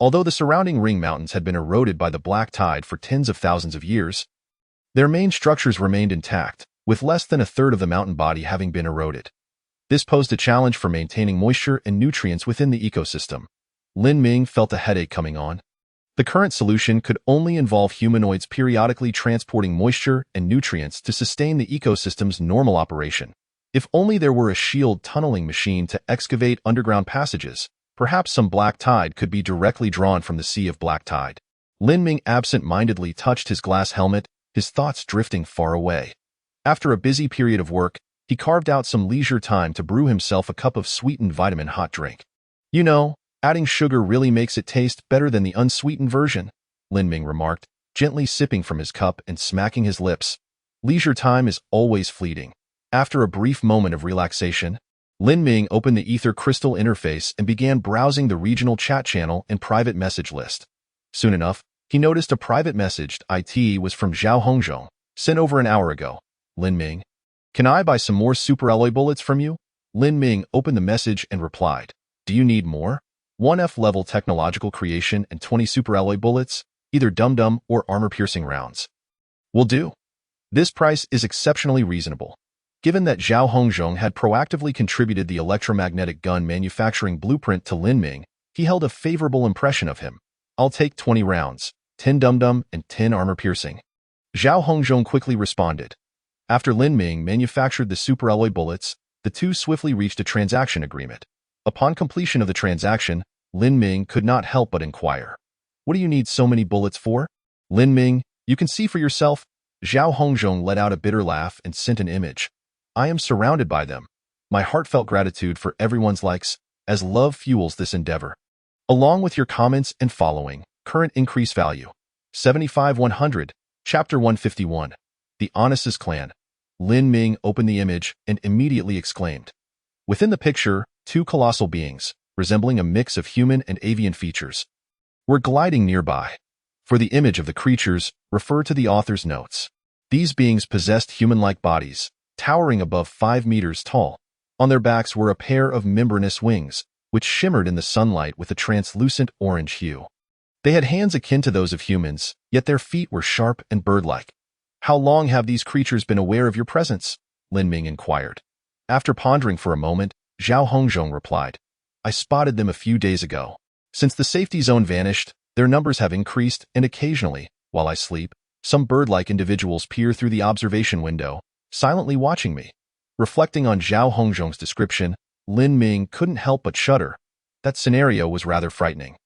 Although the surrounding ring mountains had been eroded by the black tide for tens of thousands of years, their main structures remained intact, with less than a third of the mountain body having been eroded. This posed a challenge for maintaining moisture and nutrients within the ecosystem. Lin Ming felt a headache coming on. The current solution could only involve humanoids periodically transporting moisture and nutrients to sustain the ecosystem's normal operation. If only there were a shield tunneling machine to excavate underground passages, perhaps some black tide could be directly drawn from the sea of black tide. Lin Ming absent-mindedly touched his glass helmet, his thoughts drifting far away. After a busy period of work, he carved out some leisure time to brew himself a cup of sweetened vitamin hot drink. You know, adding sugar really makes it taste better than the unsweetened version, Lin Ming remarked, gently sipping from his cup and smacking his lips. Leisure time is always fleeting. After a brief moment of relaxation, Lin Ming opened the Ether Crystal interface and began browsing the regional chat channel and private message list. Soon enough, he noticed a private message. It was from Zhao Hongzhong, sent over an hour ago. Lin Ming, can I buy some more superalloy bullets from you? Lin Ming opened the message and replied, do you need more? 1F level technological creation and 20 superalloy bullets, either dum-dum or armor-piercing rounds. Will do. This price is exceptionally reasonable. Given that Zhao Hongzhong had proactively contributed the electromagnetic gun manufacturing blueprint to Lin Ming, he held a favorable impression of him. "I'll take 20 rounds, 10 dum-dum and 10 armor-piercing," Zhao Hongzhong quickly responded. After Lin Ming manufactured the superalloy bullets, the two swiftly reached a transaction agreement. Upon completion of the transaction, Lin Ming could not help but inquire, "What do you need so many bullets for?" "Lin Ming, you can see for yourself." Zhao Hongzhong let out a bitter laugh and sent an image. "I am surrounded by them. My heartfelt gratitude for everyone's likes, as love fuels this endeavor. Along with your comments and following, current increase value. 75-100, Chapter 151. The Honest's Clan." Lin Ming opened the image and immediately exclaimed. Within the picture, two colossal beings, resembling a mix of human and avian features, were gliding nearby. For the image of the creatures, refer to the author's notes. These beings possessed human-like bodies, towering above 5 meters tall. On their backs were a pair of membranous wings, which shimmered in the sunlight with a translucent orange hue. They had hands akin to those of humans, yet their feet were sharp and bird-like. "How long have these creatures been aware of your presence?" Lin Ming inquired. After pondering for a moment, Zhao Hongzhong replied, "I spotted them a few days ago. Since the safety zone vanished, their numbers have increased, and occasionally, while I sleep, some bird-like individuals peer through the observation window, silently watching me." Reflecting on Zhao Hongzhong's description, Lin Ming couldn't help but shudder. That scenario was rather frightening.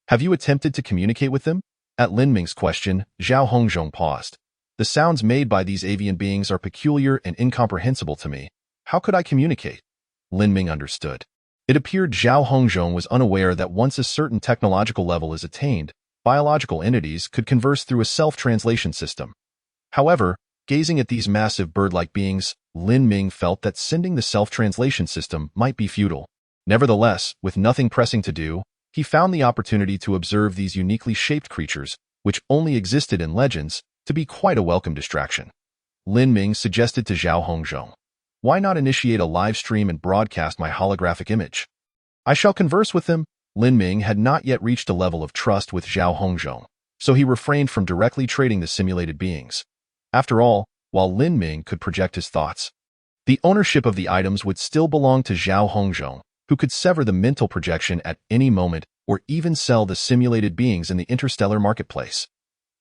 "Have you attempted to communicate with them?" At Lin Ming's question, Zhao Hongzhong paused. "The sounds made by these avian beings are peculiar and incomprehensible to me. How could I communicate?" Lin Ming understood. It appeared Zhao Hongzhong was unaware that once a certain technological level is attained, biological entities could converse through a self-translation system. However, gazing at these massive bird-like beings, Lin Ming felt that sending the self-translation system might be futile. Nevertheless, with nothing pressing to do, he found the opportunity to observe these uniquely shaped creatures, which only existed in legends, to be quite a welcome distraction. Lin Ming suggested to Zhao Hongzhong, "Why not initiate a live stream and broadcast my holographic image? I shall converse with them." Lin Ming had not yet reached a level of trust with Zhao Hongzhong, so he refrained from directly trading the simulated beings. After all, while Lin Ming could project his thoughts, the ownership of the items would still belong to Zhao Hongzhong, who could sever the mental projection at any moment or even sell the simulated beings in the interstellar marketplace.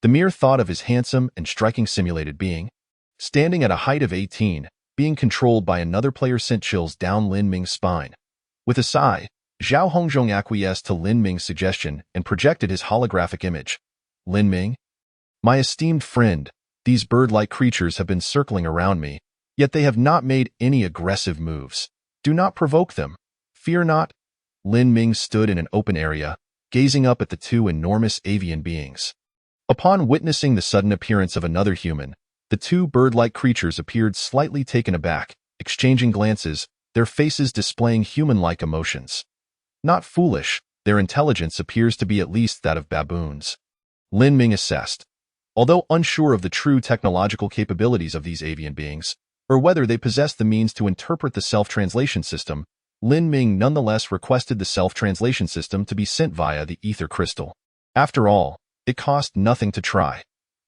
The mere thought of his handsome and striking simulated being, standing at a height of 18, being controlled by another player sent chills down Lin Ming's spine. With a sigh, Zhao Hongzhong acquiesced to Lin Ming's suggestion and projected his holographic image. "Lin Ming, my esteemed friend, these bird-like creatures have been circling around me, yet they have not made any aggressive moves. Do not provoke them. Fear not." Lin Ming stood in an open area, gazing up at the two enormous avian beings. Upon witnessing the sudden appearance of another human, the two bird-like creatures appeared slightly taken aback, exchanging glances, their faces displaying human-like emotions. Not foolish, their intelligence appears to be at least that of baboons, Lin Ming assessed. Although unsure of the true technological capabilities of these avian beings, or whether they possess the means to interpret the self-translation system, Lin Ming nonetheless requested the self-translation system to be sent via the ether crystal. After all, it cost nothing to try.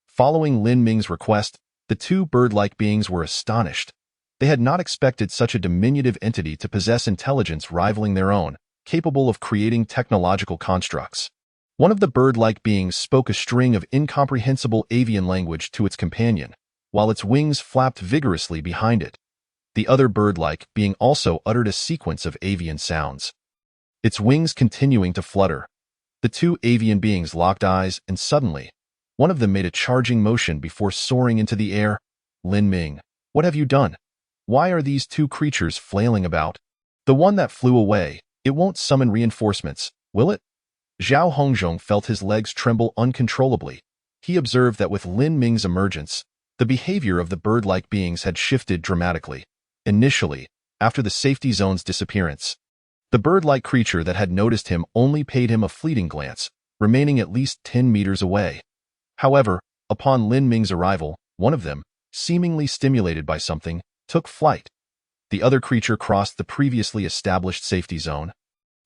Following Lin Ming's request, the two bird-like beings were astonished. They had not expected such a diminutive entity to possess intelligence rivaling their own, capable of creating technological constructs. One of the bird-like beings spoke a string of incomprehensible avian language to its companion, while its wings flapped vigorously behind it. The other bird-like being also uttered a sequence of avian sounds, its wings continuing to flutter. The two avian beings locked eyes, and suddenly, one of them made a charging motion before soaring into the air. "Lin Ming, what have you done? Why are these two creatures flailing about?" "The one that flew away, it won't summon reinforcements, will it?" Zhao Hongzhong felt his legs tremble uncontrollably. He observed that with Lin Ming's emergence, the behavior of the bird-like beings had shifted dramatically. Initially, after the safety zone's disappearance, the bird-like creature that had noticed him only paid him a fleeting glance, remaining at least 10 meters away. However, upon Lin Ming's arrival, one of them, seemingly stimulated by something, took flight. The other creature crossed the previously established safety zone,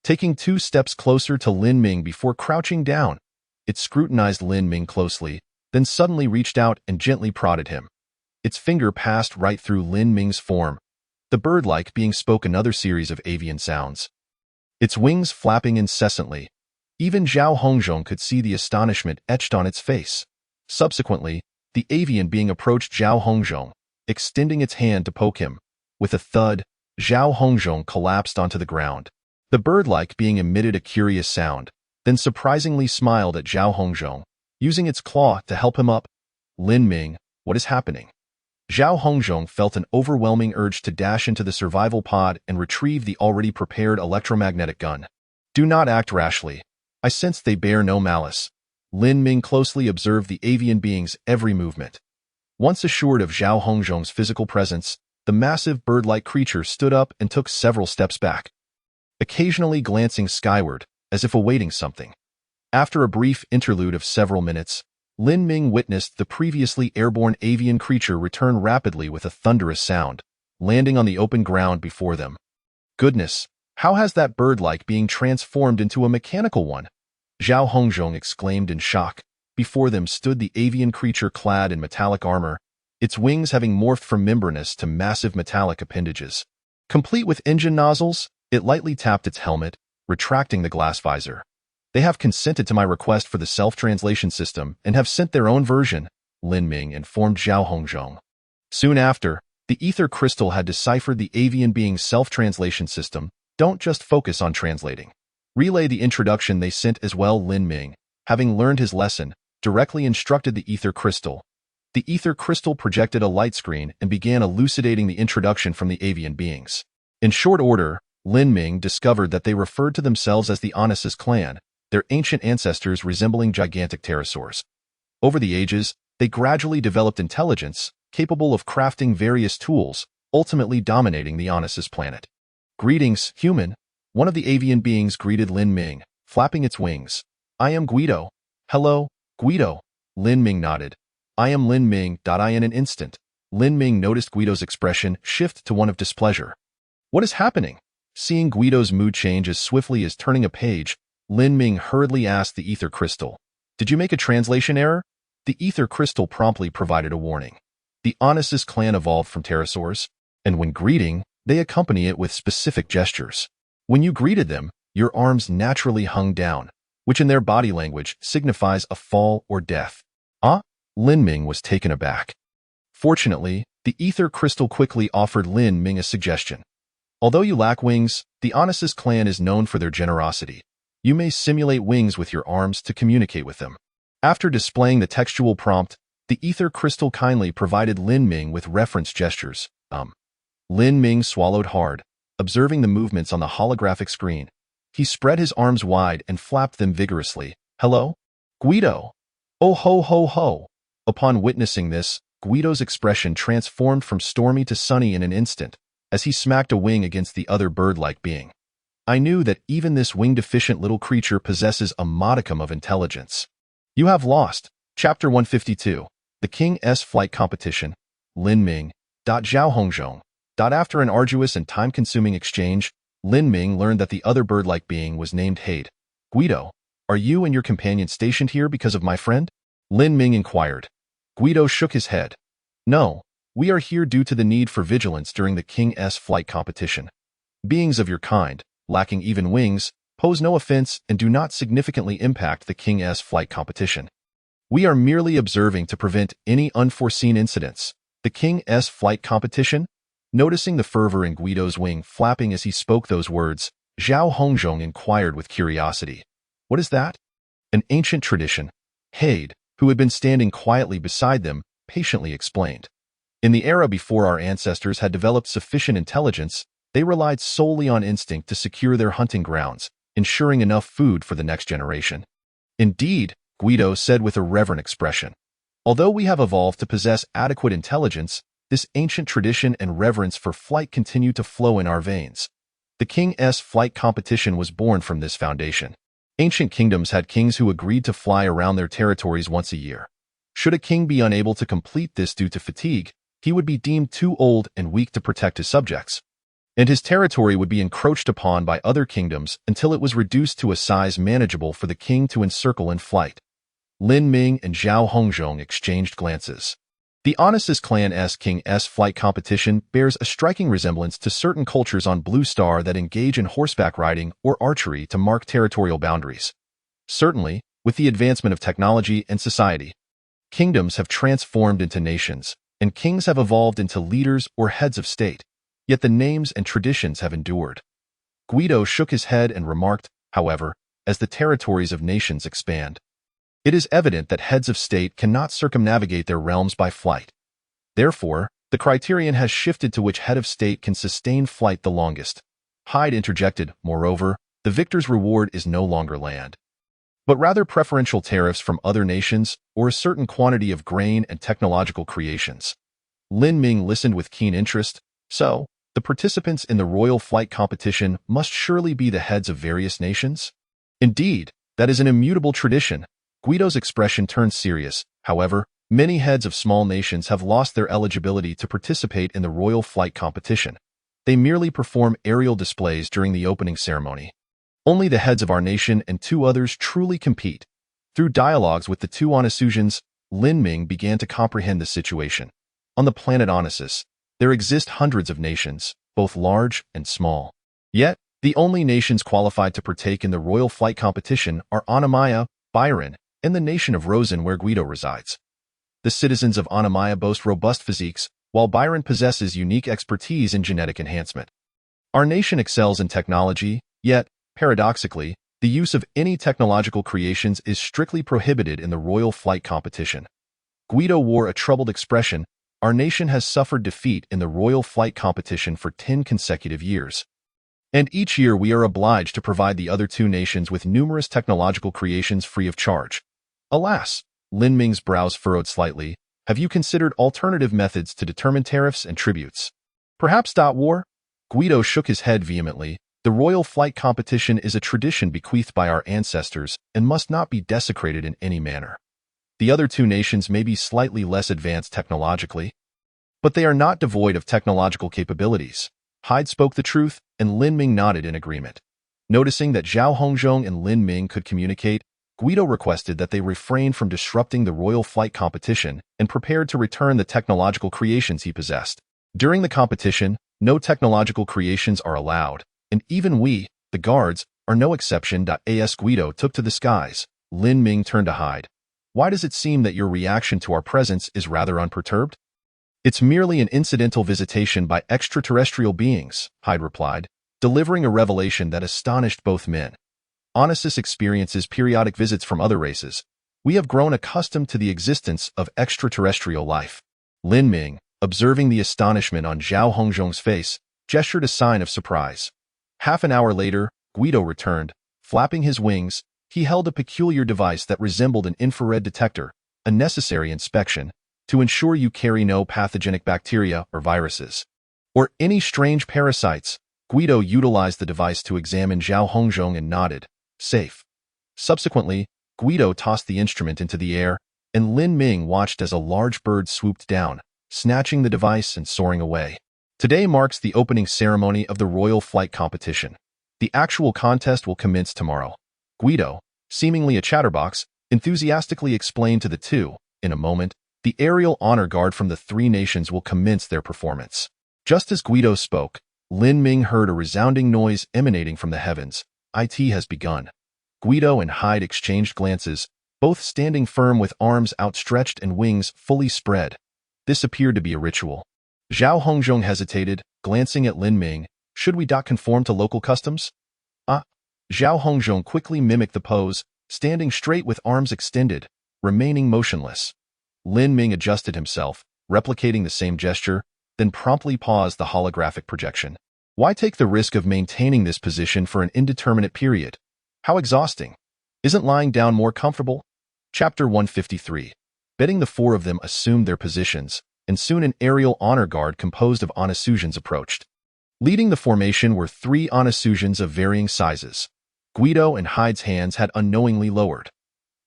taking 2 steps closer to Lin Ming before crouching down. It scrutinized Lin Ming closely, then suddenly reached out and gently prodded him. Its finger passed right through Lin Ming's form. The bird-like being spoke another series of avian sounds, its wings flapping incessantly. Even Zhao Hongzhong could see the astonishment etched on its face. Subsequently, the avian being approached Zhao Hongzhong, extending its hand to poke him. With a thud, Zhao Hongzhong collapsed onto the ground. The bird-like being emitted a curious sound, then surprisingly smiled at Zhao Hongzhong, using its claw to help him up. Lin Ming, what is happening? Zhao Hongzhong felt an overwhelming urge to dash into the survival pod and retrieve the already prepared electromagnetic gun. Do not act rashly. I sense they bear no malice. Lin Ming closely observed the avian being's every movement. Once assured of Zhao Hongzhong's physical presence, the massive bird-like creature stood up and took several steps back, occasionally glancing skyward, as if awaiting something. After a brief interlude of several minutes, Lin Ming witnessed the previously airborne avian creature return rapidly with a thunderous sound, landing on the open ground before them. Goodness, how has that bird-like being transformed into a mechanical one? Zhao Hongzhong exclaimed in shock. Before them stood the avian creature clad in metallic armor, its wings having morphed from membranous to massive metallic appendages. Complete with engine nozzles, it lightly tapped its helmet, retracting the glass visor. They have consented to my request for the self-translation system and have sent their own version, Lin Ming informed Zhao Hongzhong. Soon after, the ether crystal had deciphered the avian being's self-translation system. Don't just focus on translating. Relay the introduction they sent as well. Lin Ming, having learned his lesson, directly instructed the ether crystal. The ether crystal projected a light screen and began elucidating the introduction from the avian beings. In short order, Lin Ming discovered that they referred to themselves as the Onassis clan, their ancient ancestors resembling gigantic pterosaurs. Over the ages, they gradually developed intelligence, capable of crafting various tools, ultimately dominating the Onassis planet. Greetings, human. One of the avian beings greeted Lin Ming, flapping its wings. I am Guido. Hello, Guido. Lin Ming nodded. I am Lin Ming. In an instant, Lin Ming noticed Guido's expression shift to one of displeasure. What is happening? Seeing Guido's mood change as swiftly as turning a page, Lin Ming hurriedly asked the ether crystal, "Did you make a translation error?" The ether crystal promptly provided a warning. The Onassis clan evolved from pterosaurs, and when greeting, they accompany it with specific gestures. When you greeted them, your arms naturally hung down, which in their body language signifies a fall or death. Ah? Lin Ming was taken aback. Fortunately, the ether crystal quickly offered Lin Ming a suggestion. Although you lack wings, the Onassis clan is known for their generosity. You may simulate wings with your arms to communicate with them. After displaying the textual prompt, the ether crystal kindly provided Lin Ming with reference gestures. Lin Ming swallowed hard, observing the movements on the holographic screen. He spread his arms wide and flapped them vigorously. Hello? Guido! Oh ho ho ho! Upon witnessing this, Guido's expression transformed from stormy to sunny in an instant, as he smacked a wing against the other bird-like being. I knew that even this wing-deficient little creature possesses a modicum of intelligence. You have lost. Chapter 152. The King's Flight Competition. Lin Ming. Zhao Hongzhong. After an arduous and time-consuming exchange, Lin Ming learned that the other bird-like being was named Hade. Guido, are you and your companion stationed here because of my friend? Lin Ming inquired. Guido shook his head. No, we are here due to the need for vigilance during the King's Flight Competition. Beings of your kind, lacking even wings, pose no offense and do not significantly impact the King's Flight Competition. We are merely observing to prevent any unforeseen incidents. The King's Flight Competition? Noticing the fervor in Guido's wing flapping as he spoke those words, Zhao Hongzhong inquired with curiosity. What is that? An ancient tradition. Hade, who had been standing quietly beside them, patiently explained. In the era before our ancestors had developed sufficient intelligence, they relied solely on instinct to secure their hunting grounds, ensuring enough food for the next generation. Indeed, Guido said with a reverent expression. Although we have evolved to possess adequate intelligence, this ancient tradition and reverence for flight continue to flow in our veins. The King's Flight Competition was born from this foundation. Ancient kingdoms had kings who agreed to fly around their territories once a year. Should a king be unable to complete this due to fatigue, he would be deemed too old and weak to protect his subjects, and his territory would be encroached upon by other kingdoms until it was reduced to a size manageable for the king to encircle in flight. Lin Ming and Zhao Hongzhong exchanged glances. The Onassis Clan's King-S flight competition bears a striking resemblance to certain cultures on Blue Star that engage in horseback riding or archery to mark territorial boundaries. Certainly, with the advancement of technology and society, kingdoms have transformed into nations, and kings have evolved into leaders or heads of state, yet the names and traditions have endured. Guido shook his head and remarked, however, as the territories of nations expand, it is evident that heads of state cannot circumnavigate their realms by flight. Therefore, the criterion has shifted to which head of state can sustain flight the longest. Hyde interjected, moreover, the victor's reward is no longer land, but rather preferential tariffs from other nations or a certain quantity of grain and technological creations. Lin Ming listened with keen interest. So, the participants in the royal flight competition must surely be the heads of various nations? Indeed, that is an immutable tradition. Guido's expression turned serious. However, many heads of small nations have lost their eligibility to participate in the royal flight competition. They merely perform aerial displays during the opening ceremony. Only the heads of our nation and 2 others truly compete. Through dialogues with the 2 Onasusians, Lin Ming began to comprehend the situation. On the planet Onassis, there exist hundreds of nations, both large and small. Yet, the only nations qualified to partake in the royal flight competition are Anamaya, Byron, and the nation of Rosen where Guido resides. The citizens of Anamaya boast robust physiques, while Byron possesses unique expertise in genetic enhancement. Our nation excels in technology, yet, paradoxically, the use of any technological creations is strictly prohibited in the royal flight competition. Guido wore a troubled expression. Our nation has suffered defeat in the royal flight competition for 10 consecutive years. And each year we are obliged to provide the other 2 nations with numerous technological creations free of charge. Alas, Lin Ming's brows furrowed slightly. Have you considered alternative methods to determine tariffs and tributes? Perhaps war? Guido shook his head vehemently. The royal flight competition is a tradition bequeathed by our ancestors and must not be desecrated in any manner. The other 2 nations may be slightly less advanced technologically, but they are not devoid of technological capabilities. Hyde spoke the truth, and Lin Ming nodded in agreement. Noticing that Zhao Hongzhong and Lin Ming could communicate, Guido requested that they refrain from disrupting the royal flight competition and prepared to return the technological creations he possessed. During the competition, no technological creations are allowed, and even we, the guards, are no exception. As Guido took to the skies, Lin Ming turned to Hyde. Why does it seem that your reaction to our presence is rather unperturbed? It's merely an incidental visitation by extraterrestrial beings, Hyde replied, delivering a revelation that astonished both men. Onassis experiences periodic visits from other races. We have grown accustomed to the existence of extraterrestrial life. Lin Ming, observing the astonishment on Zhao Hongzhong's face, gestured a sign of surprise. Half an hour later, Guido returned. Flapping his wings, he held a peculiar device that resembled an infrared detector, a necessary inspection, to ensure you carry no pathogenic bacteria or viruses, or any strange parasites. Guido utilized the device to examine Zhao Hongzhong and nodded, safe. Subsequently, Guido tossed the instrument into the air, and Lin Ming watched as a large bird swooped down, snatching the device and soaring away. Today marks the opening ceremony of the royal flight competition. The actual contest will commence tomorrow. Guido, seemingly a chatterbox, enthusiastically explained to the 2. In a moment, the aerial honor guard from the 3 nations will commence their performance. Just as Guido spoke, Lin Ming heard a resounding noise emanating from the heavens. It has begun. Guido and Hyde exchanged glances, both standing firm with arms outstretched and wings fully spread. This appeared to be a ritual. Zhao Hongzhong hesitated, glancing at Lin Ming. Should we conform to local customs? Zhao Hongzhong quickly mimicked the pose, standing straight with arms extended, remaining motionless. Lin Ming adjusted himself, replicating the same gesture, then promptly paused the holographic projection. Why take the risk of maintaining this position for an indeterminate period? How exhausting. Isn't lying down more comfortable? Chapter 153. Betting the 4 of them assumed their positions, and soon an aerial honor guard composed of Onasusians approached. Leading the formation were 3 Onasusians of varying sizes. Guido and Hyde's hands had unknowingly lowered.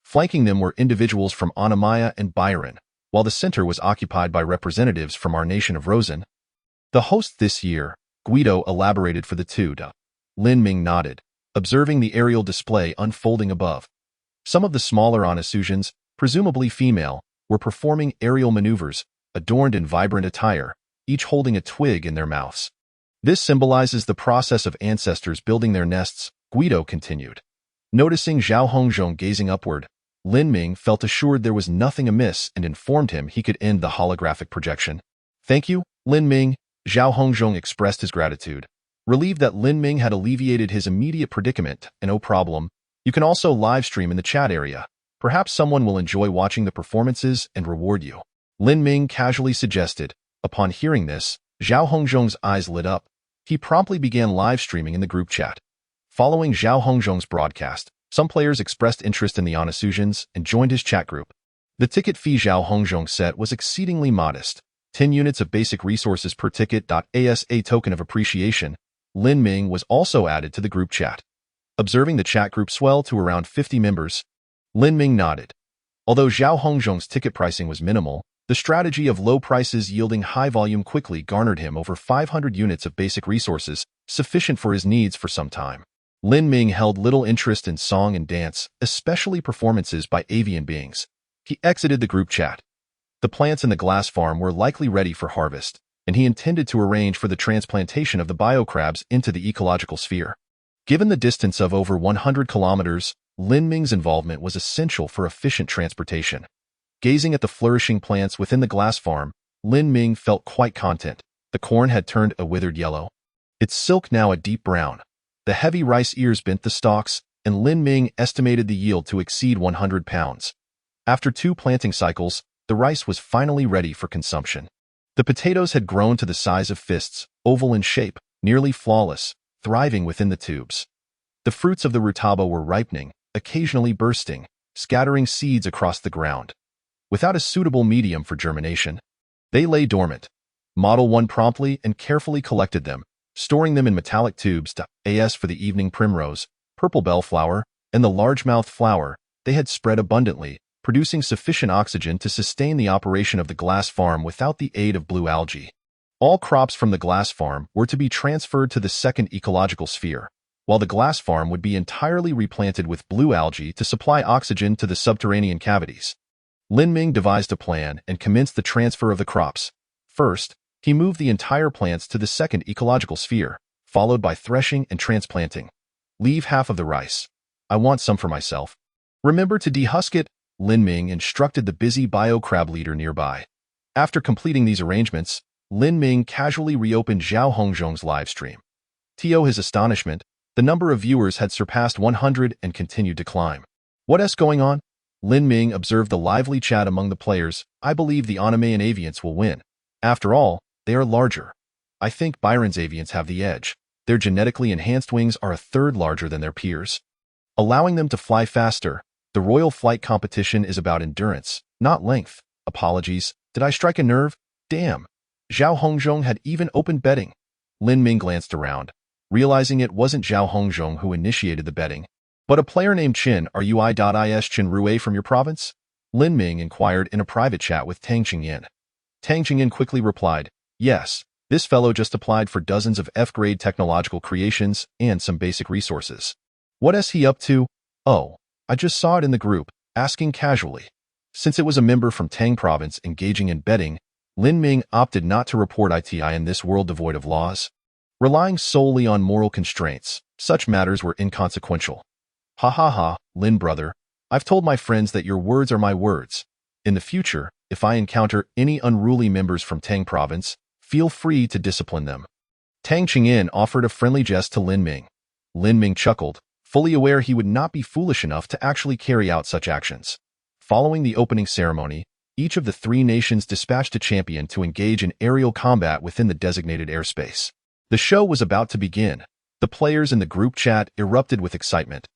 Flanking them were individuals from Anamaya and Byron, while the center was occupied by representatives from our nation of Rosen. The host this year, Guido elaborated for the 2. Lin Ming nodded, observing the aerial display unfolding above. Some of the smaller Onasusians, presumably female, were performing aerial maneuvers, adorned in vibrant attire, each holding a twig in their mouths. This symbolizes the process of ancestors building their nests, Guido continued. Noticing Zhao Hongzhong gazing upward, Lin Ming felt assured there was nothing amiss and informed him he could end the holographic projection. Thank you, Lin Ming, Zhao Hongzhong expressed his gratitude. Relieved that Lin Ming had alleviated his immediate predicament, and no problem, you can also live stream in the chat area. Perhaps someone will enjoy watching the performances and reward you. Lin Ming casually suggested. Upon hearing this, Zhao Hongzhong's eyes lit up. He promptly began live streaming in the group chat. Following Zhao Hongzhong's broadcast, some players expressed interest in the Onasusions and joined his chat group. The ticket fee Zhao Hongzhong set was exceedingly modest, 10 units of basic resources per ticket. As a token of appreciation, Lin Ming was also added to the group chat. Observing the chat group swell to around 50 members, Lin Ming nodded. Although Zhao Hongzhong's ticket pricing was minimal, the strategy of low prices yielding high volume quickly garnered him over 500 units of basic resources, sufficient for his needs for some time. Lin Ming held little interest in song and dance, especially performances by avian beings. He exited the group chat. The plants in the glass farm were likely ready for harvest, and he intended to arrange for the transplantation of the biocrabs into the ecological sphere. Given the distance of over 100 kilometers, Lin Ming's involvement was essential for efficient transportation. Gazing at the flourishing plants within the glass farm, Lin Ming felt quite content. The corn had turned a withered yellow, its silk now a deep brown. The heavy rice ears bent the stalks, and Lin Ming estimated the yield to exceed 100 pounds. After 2 planting cycles, the rice was finally ready for consumption. The potatoes had grown to the size of fists, oval in shape, nearly flawless, thriving within the tubes. The fruits of the rutabo were ripening, occasionally bursting, scattering seeds across the ground. Without a suitable medium for germination, they lay dormant. Model 1 promptly and carefully collected them, storing them in metallic tubes. As for the evening primrose, purple bellflower, and the largemouth flower, they had spread abundantly, producing sufficient oxygen to sustain the operation of the glass farm without the aid of blue algae. All crops from the glass farm were to be transferred to the second ecological sphere, while the glass farm would be entirely replanted with blue algae to supply oxygen to the subterranean cavities. Lin Ming devised a plan and commenced the transfer of the crops. First, he moved the entire plants to the second ecological sphere, followed by threshing and transplanting. Leave half of the rice. I want some for myself. Remember to dehusk it, Lin Ming instructed the busy biocrab leader nearby. After completing these arrangements, Lin Ming casually reopened Zhao Hongzhong's live stream. To his astonishment, the number of viewers had surpassed 100 and continued to climb. What's going on? Lin Ming observed the lively chat among the players. I believe the Onamayan avians will win. After all, they are larger. I think Byron's avians have the edge. Their genetically enhanced wings are a third larger than their peers, allowing them to fly faster. The royal flight competition is about endurance, not length. Apologies, did I strike a nerve? Damn. Zhao Hongzhong had even opened betting. Lin Ming glanced around, realizing it wasn't Zhao Hongzhong who initiated the betting, but a player named Qin. Are you I.is Qin Rue from your province? Lin Ming inquired in a private chat with Tang Qingyan. Tang Qingyan quickly replied, yes, this fellow just applied for dozens of F-grade technological creations and some basic resources. What's he up to? Oh, I just saw it in the group, asking casually. Since it was a member from Tang province engaging in betting, Lin Ming opted not to report it in this world devoid of laws. Relying solely on moral constraints, such matters were inconsequential. Ha ha ha, Lin brother, I've told my friends that your words are my words. In the future, if I encounter any unruly members from Tang province, feel free to discipline them. Tang Qingyan offered a friendly jest to Lin Ming. Lin Ming chuckled, fully aware he would not be foolish enough to actually carry out such actions. Following the opening ceremony, each of the 3 nations dispatched a champion to engage in aerial combat within the designated airspace. The show was about to begin. The players in the group chat erupted with excitement.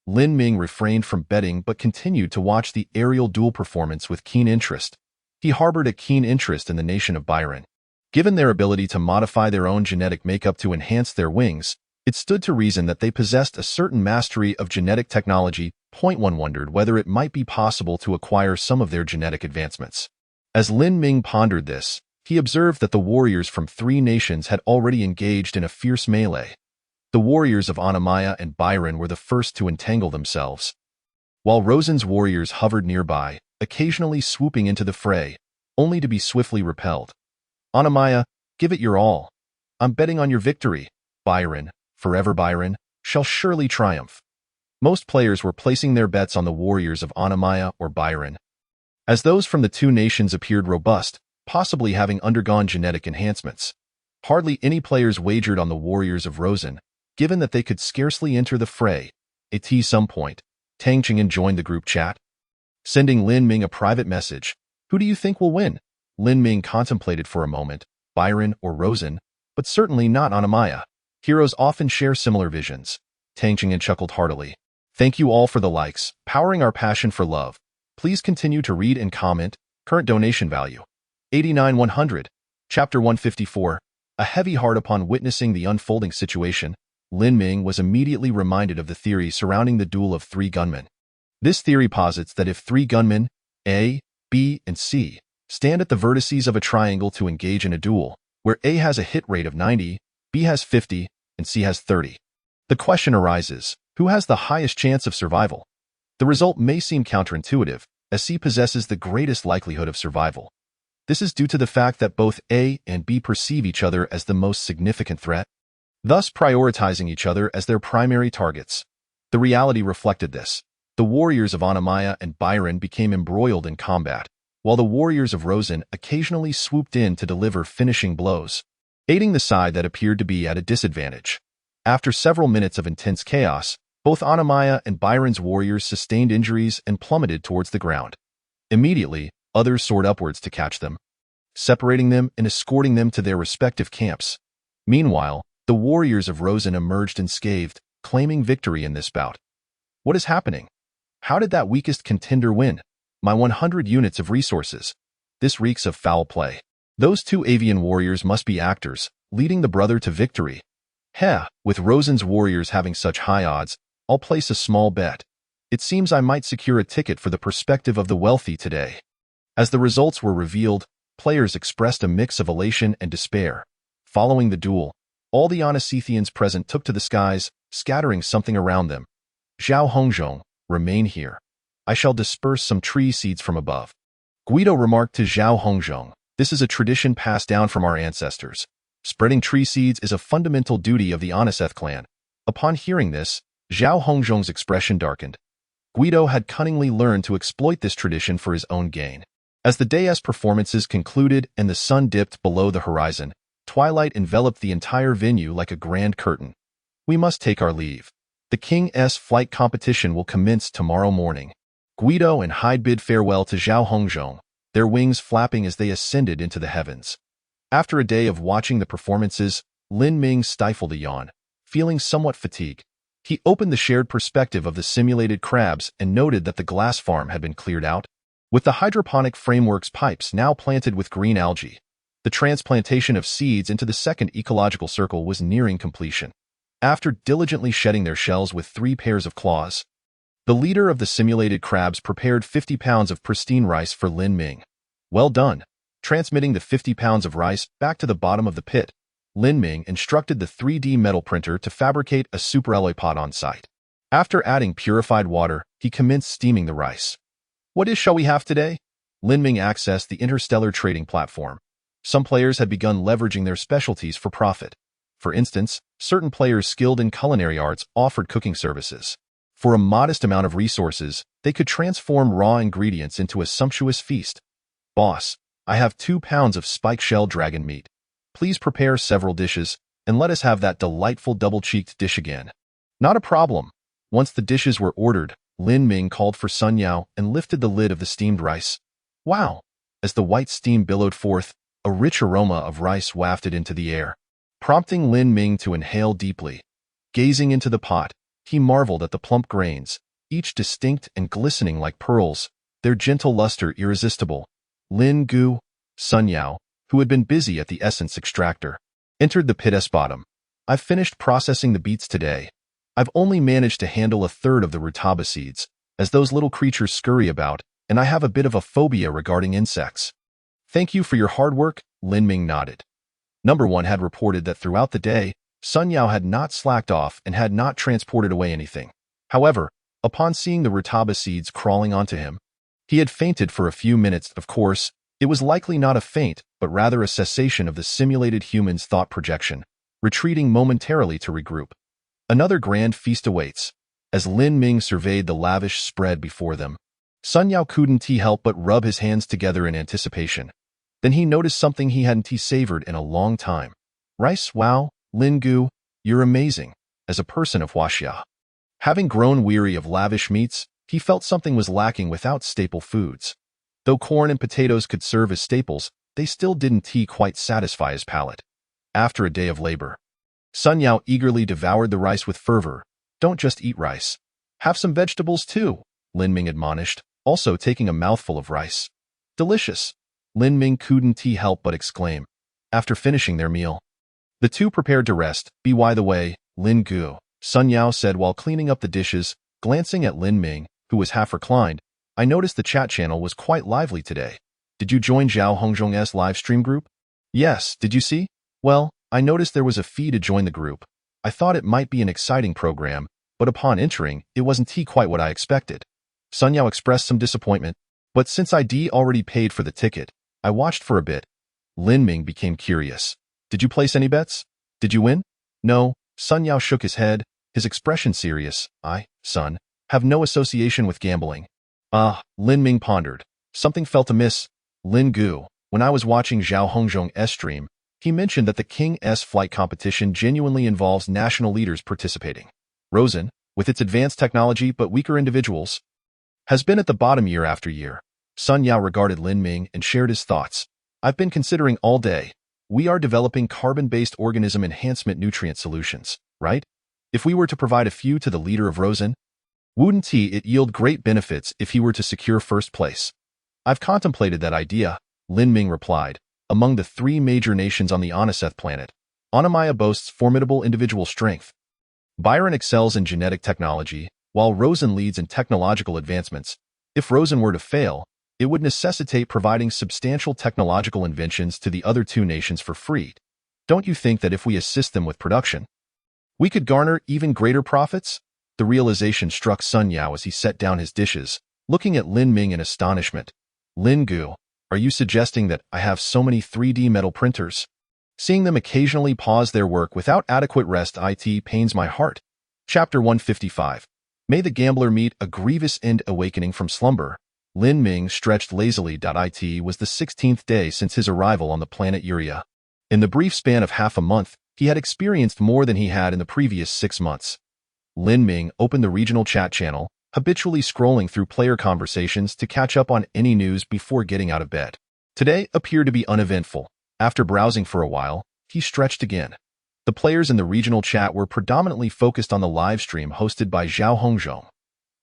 Lin Ming refrained from betting but continued to watch the aerial duel performance with keen interest. He harbored a keen interest in the nation of Byron. Given their ability to modify their own genetic makeup to enhance their wings, it stood to reason that they possessed a certain mastery of genetic technology. One wondered whether it might be possible to acquire some of their genetic advancements. As Lin Ming pondered this, he observed that the warriors from 3 nations had already engaged in a fierce melee. The warriors of Anamaya and Byron were the first to entangle themselves, while Rosen's warriors hovered nearby, occasionally swooping into the fray. only to be swiftly repelled. Anamaya, give it your all. I'm betting on your victory. Byron, forever Byron, shall surely triumph. Most players were placing their bets on the warriors of Anamaya or Byron, as those from the two nations appeared robust, possibly having undergone genetic enhancements. Hardly any players wagered on the warriors of Rosen, given that they could scarcely enter the fray. At some point, Tang Qing'an joined the group chat, sending Lin Ming a private message. Who do you think will win? Lin Ming contemplated for a moment, Byron or Rosen, but certainly not Anamaya. Heroes often share similar visions. Tang Qing'an chuckled heartily. Thank you all for the likes, powering our passion for love. Please continue to read and comment. Current donation value 89,100. Chapter 154. A heavy heart. Upon witnessing the unfolding situation, Lin Ming was immediately reminded of the theory surrounding the duel of three gunmen. This theory posits that if three gunmen, A, B, and C, stand at the vertices of a triangle to engage in a duel, where A has a hit rate of 90, B has 50, and C has 30, the question arises, who has the highest chance of survival? The result may seem counterintuitive, as C possesses the greatest likelihood of survival. This is due to the fact that both A and B perceive each other as the most significant threat, thus prioritizing each other as their primary targets. The reality reflected this. The warriors of Anamaya and Byron became embroiled in combat, while the warriors of Rosen occasionally swooped in to deliver finishing blows, aiding the side that appeared to be at a disadvantage. After several minutes of intense chaos, both Anamaya and Byron's warriors sustained injuries and plummeted towards the ground. Immediately, others soared upwards to catch them, separating them and escorting them to their respective camps. Meanwhile, the warriors of Rosen emerged unscathed, claiming victory in this bout. What is happening? How did that weakest contender win? My 100 units of resources. This reeks of foul play. Those two avian warriors must be actors, leading the brother to victory. With Rosen's warriors having such high odds, I'll place a small bet. It seems I might secure a ticket for the perspective of the wealthy today. As the results were revealed, players expressed a mix of elation and despair. Following the duel, all the Onesithians present took to the skies, scattering something around them. Zhao Hongzhong, remain here. I shall disperse some tree seeds from above. Guido remarked to Zhao Hongzhong, this is a tradition passed down from our ancestors. Spreading tree seeds is a fundamental duty of the Oneseth clan. Upon hearing this, Zhao Hongzhong's expression darkened. Guido had cunningly learned to exploit this tradition for his own gain. As the day's performances concluded and the sun dipped below the horizon, twilight enveloped the entire venue like a grand curtain. We must take our leave. The King's flight competition will commence tomorrow morning. Guido and Hyde bid farewell to Zhao Hongzhong, their wings flapping as they ascended into the heavens. After a day of watching the performances, Lin Ming stifled a yawn, feeling somewhat fatigued. He opened the shared perspective of the simulated crabs and noted that the glass farm had been cleared out, with the hydroponic framework's pipes now planted with green algae. The transplantation of seeds into the second ecological circle was nearing completion. After diligently shedding their shells with 3 pairs of claws, the leader of the simulated crabs prepared 50 pounds of pristine rice for Lin Ming. Well done. Transmitting the 50 pounds of rice back to the bottom of the pit, Lin Ming instructed the 3D metal printer to fabricate a superalloy pot on site. After adding purified water, he commenced steaming the rice. What dish shall we have today? Lin Ming accessed the Interstellar trading platform. Some players had begun leveraging their specialties for profit. For instance, certain players skilled in culinary arts offered cooking services. For a modest amount of resources, they could transform raw ingredients into a sumptuous feast. Boss, I have 2 pounds of spike-shell dragon meat. Please prepare several dishes, and let us have that delightful double-cheeked dish again. Not a problem. Once the dishes were ordered, Lin Ming called for Sun Yao and lifted the lid of the steamed rice. Wow! As the white steam billowed forth, a rich aroma of rice wafted into the air, prompting Lin Ming to inhale deeply. Gazing into the pot, he marveled at the plump grains, each distinct and glistening like pearls, their gentle luster irresistible. Lin Gu, Sun Yao, who had been busy at the essence extractor, entered the pit's bottom. I've finished processing the beets today. I've only managed to handle a third of the rutabaga seeds, as those little creatures scurry about, and I have a bit of a phobia regarding insects. Thank you for your hard work, Lin Ming nodded. Number 1 had reported that throughout the day, Sun Yao had not slacked off and had not transported away anything. However, upon seeing the rutabaga seeds crawling onto him, he had fainted for a few minutes. Of course, It was likely not a faint, but rather a cessation of the simulated human's thought projection, retreating momentarily to regroup. Another grand feast awaits. As Lin Ming surveyed the lavish spread before them, Sun Yao couldn't help but rub his hands together in anticipation. Then he noticed something he hadn't savored in a long time. Rice, wow, Lin Gu, you're amazing, as a person of Huaxia. Having grown weary of lavish meats, he felt something was lacking without staple foods. Though corn and potatoes could serve as staples, they still didn't quite satisfy his palate. After a day of labor, Sun Yao eagerly devoured the rice with fervor. Don't just eat rice. Have some vegetables too, Lin Ming admonished, also taking a mouthful of rice. Delicious, Lin Ming couldn't help but exclaim, after finishing their meal. The two prepared to rest. By the way, Lin Gu, Sun Yao said while cleaning up the dishes, glancing at Lin Ming, who was half reclined. I noticed the chat channel was quite lively today. Did you join Zhao Hongzhong's live stream group? Yes, did you see? Well, I noticed there was a fee to join the group. I thought it might be an exciting program, but upon entering, it wasn't quite what I expected. Sun Yao expressed some disappointment, but since I already paid for the ticket, I watched for a bit. Lin Ming became curious. Did you place any bets? Did you win? No, Sun Yao shook his head, his expression serious. I, son, have no association with gambling. Lin Ming pondered. Something felt amiss. Lin Gu, when I was watching Zhao Hongzhong's stream, he mentioned that the King's flight competition genuinely involves national leaders participating. Rosen, with its advanced technology but weaker individuals, has been at the bottom year after year. Sun Yao regarded Lin Ming and shared his thoughts. I've been considering all day. We are developing carbon-based organism enhancement nutrient solutions, right? If we were to provide a few to the leader of Rosen, wouldn't it yield great benefits if he were to secure first place? I've contemplated that idea, Lin Ming replied. Among the three major nations on the Oniseth planet, Onamaya boasts formidable individual strength. Byron excels in genetic technology, while Rosen leads in technological advancements. If Rosen were to fail, it would necessitate providing substantial technological inventions to the other two nations for free. Don't you think that if we assist them with production, we could garner even greater profits? The realization struck Sun Yao as he set down his dishes, looking at Lin Ming in astonishment. Lin Gu, are you suggesting that I have so many 3D metal printers? Seeing them occasionally pause their work without adequate rest pains my heart. Chapter 155. May the gambler meet a grievous end awakening from slumber. Lin Ming stretched lazily. It was the 16th day since his arrival on the planet Uria. In the brief span of half a month, he had experienced more than he had in the previous 6 months. Lin Ming opened the regional chat channel, habitually scrolling through player conversations to catch up on any news before getting out of bed. Today appeared to be uneventful. After browsing for a while, he stretched again. The players in the regional chat were predominantly focused on the live stream hosted by Zhao Hongzhong.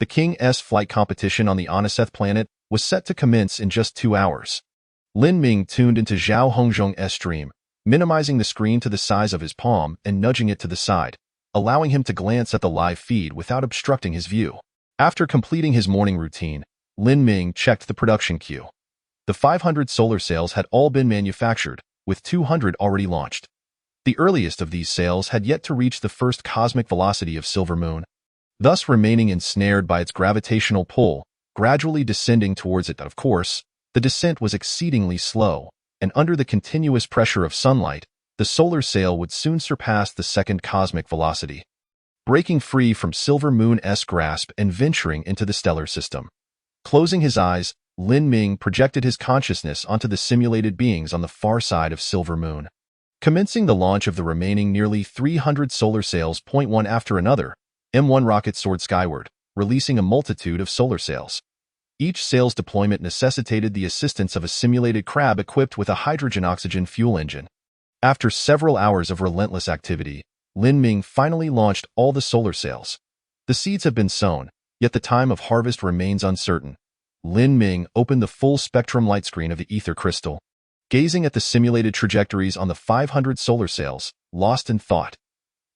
The King's flight competition on the Oniseth planet was set to commence in just 2 hours. Lin Ming tuned into Zhao Hongzhong's stream, minimizing the screen to the size of his palm and nudging it to the side, allowing him to glance at the live feed without obstructing his view. After completing his morning routine, Lin Ming checked the production queue. The 500 solar sails had all been manufactured, with 200 already launched. The earliest of these sails had yet to reach the first cosmic velocity of Silver Moon, thus remaining ensnared by its gravitational pull, gradually descending towards it. Of course, the descent was exceedingly slow, and under the continuous pressure of sunlight, the solar sail would soon surpass the second cosmic velocity, breaking free from Silver Moon's grasp and venturing into the stellar system. Closing his eyes, Lin Ming projected his consciousness onto the simulated beings on the far side of Silver Moon. Commencing the launch of the remaining nearly 300 solar sails, one after another, M1 rocket soared skyward, releasing a multitude of solar sails. Each sail's deployment necessitated the assistance of a simulated crab equipped with a hydrogen-oxygen fuel engine. After several hours of relentless activity, Lin Ming finally launched all the solar sails. The seeds have been sown, yet the time of harvest remains uncertain. Lin Ming opened the full-spectrum light screen of the ether crystal, gazing at the simulated trajectories on the 500 solar sails, lost in thought.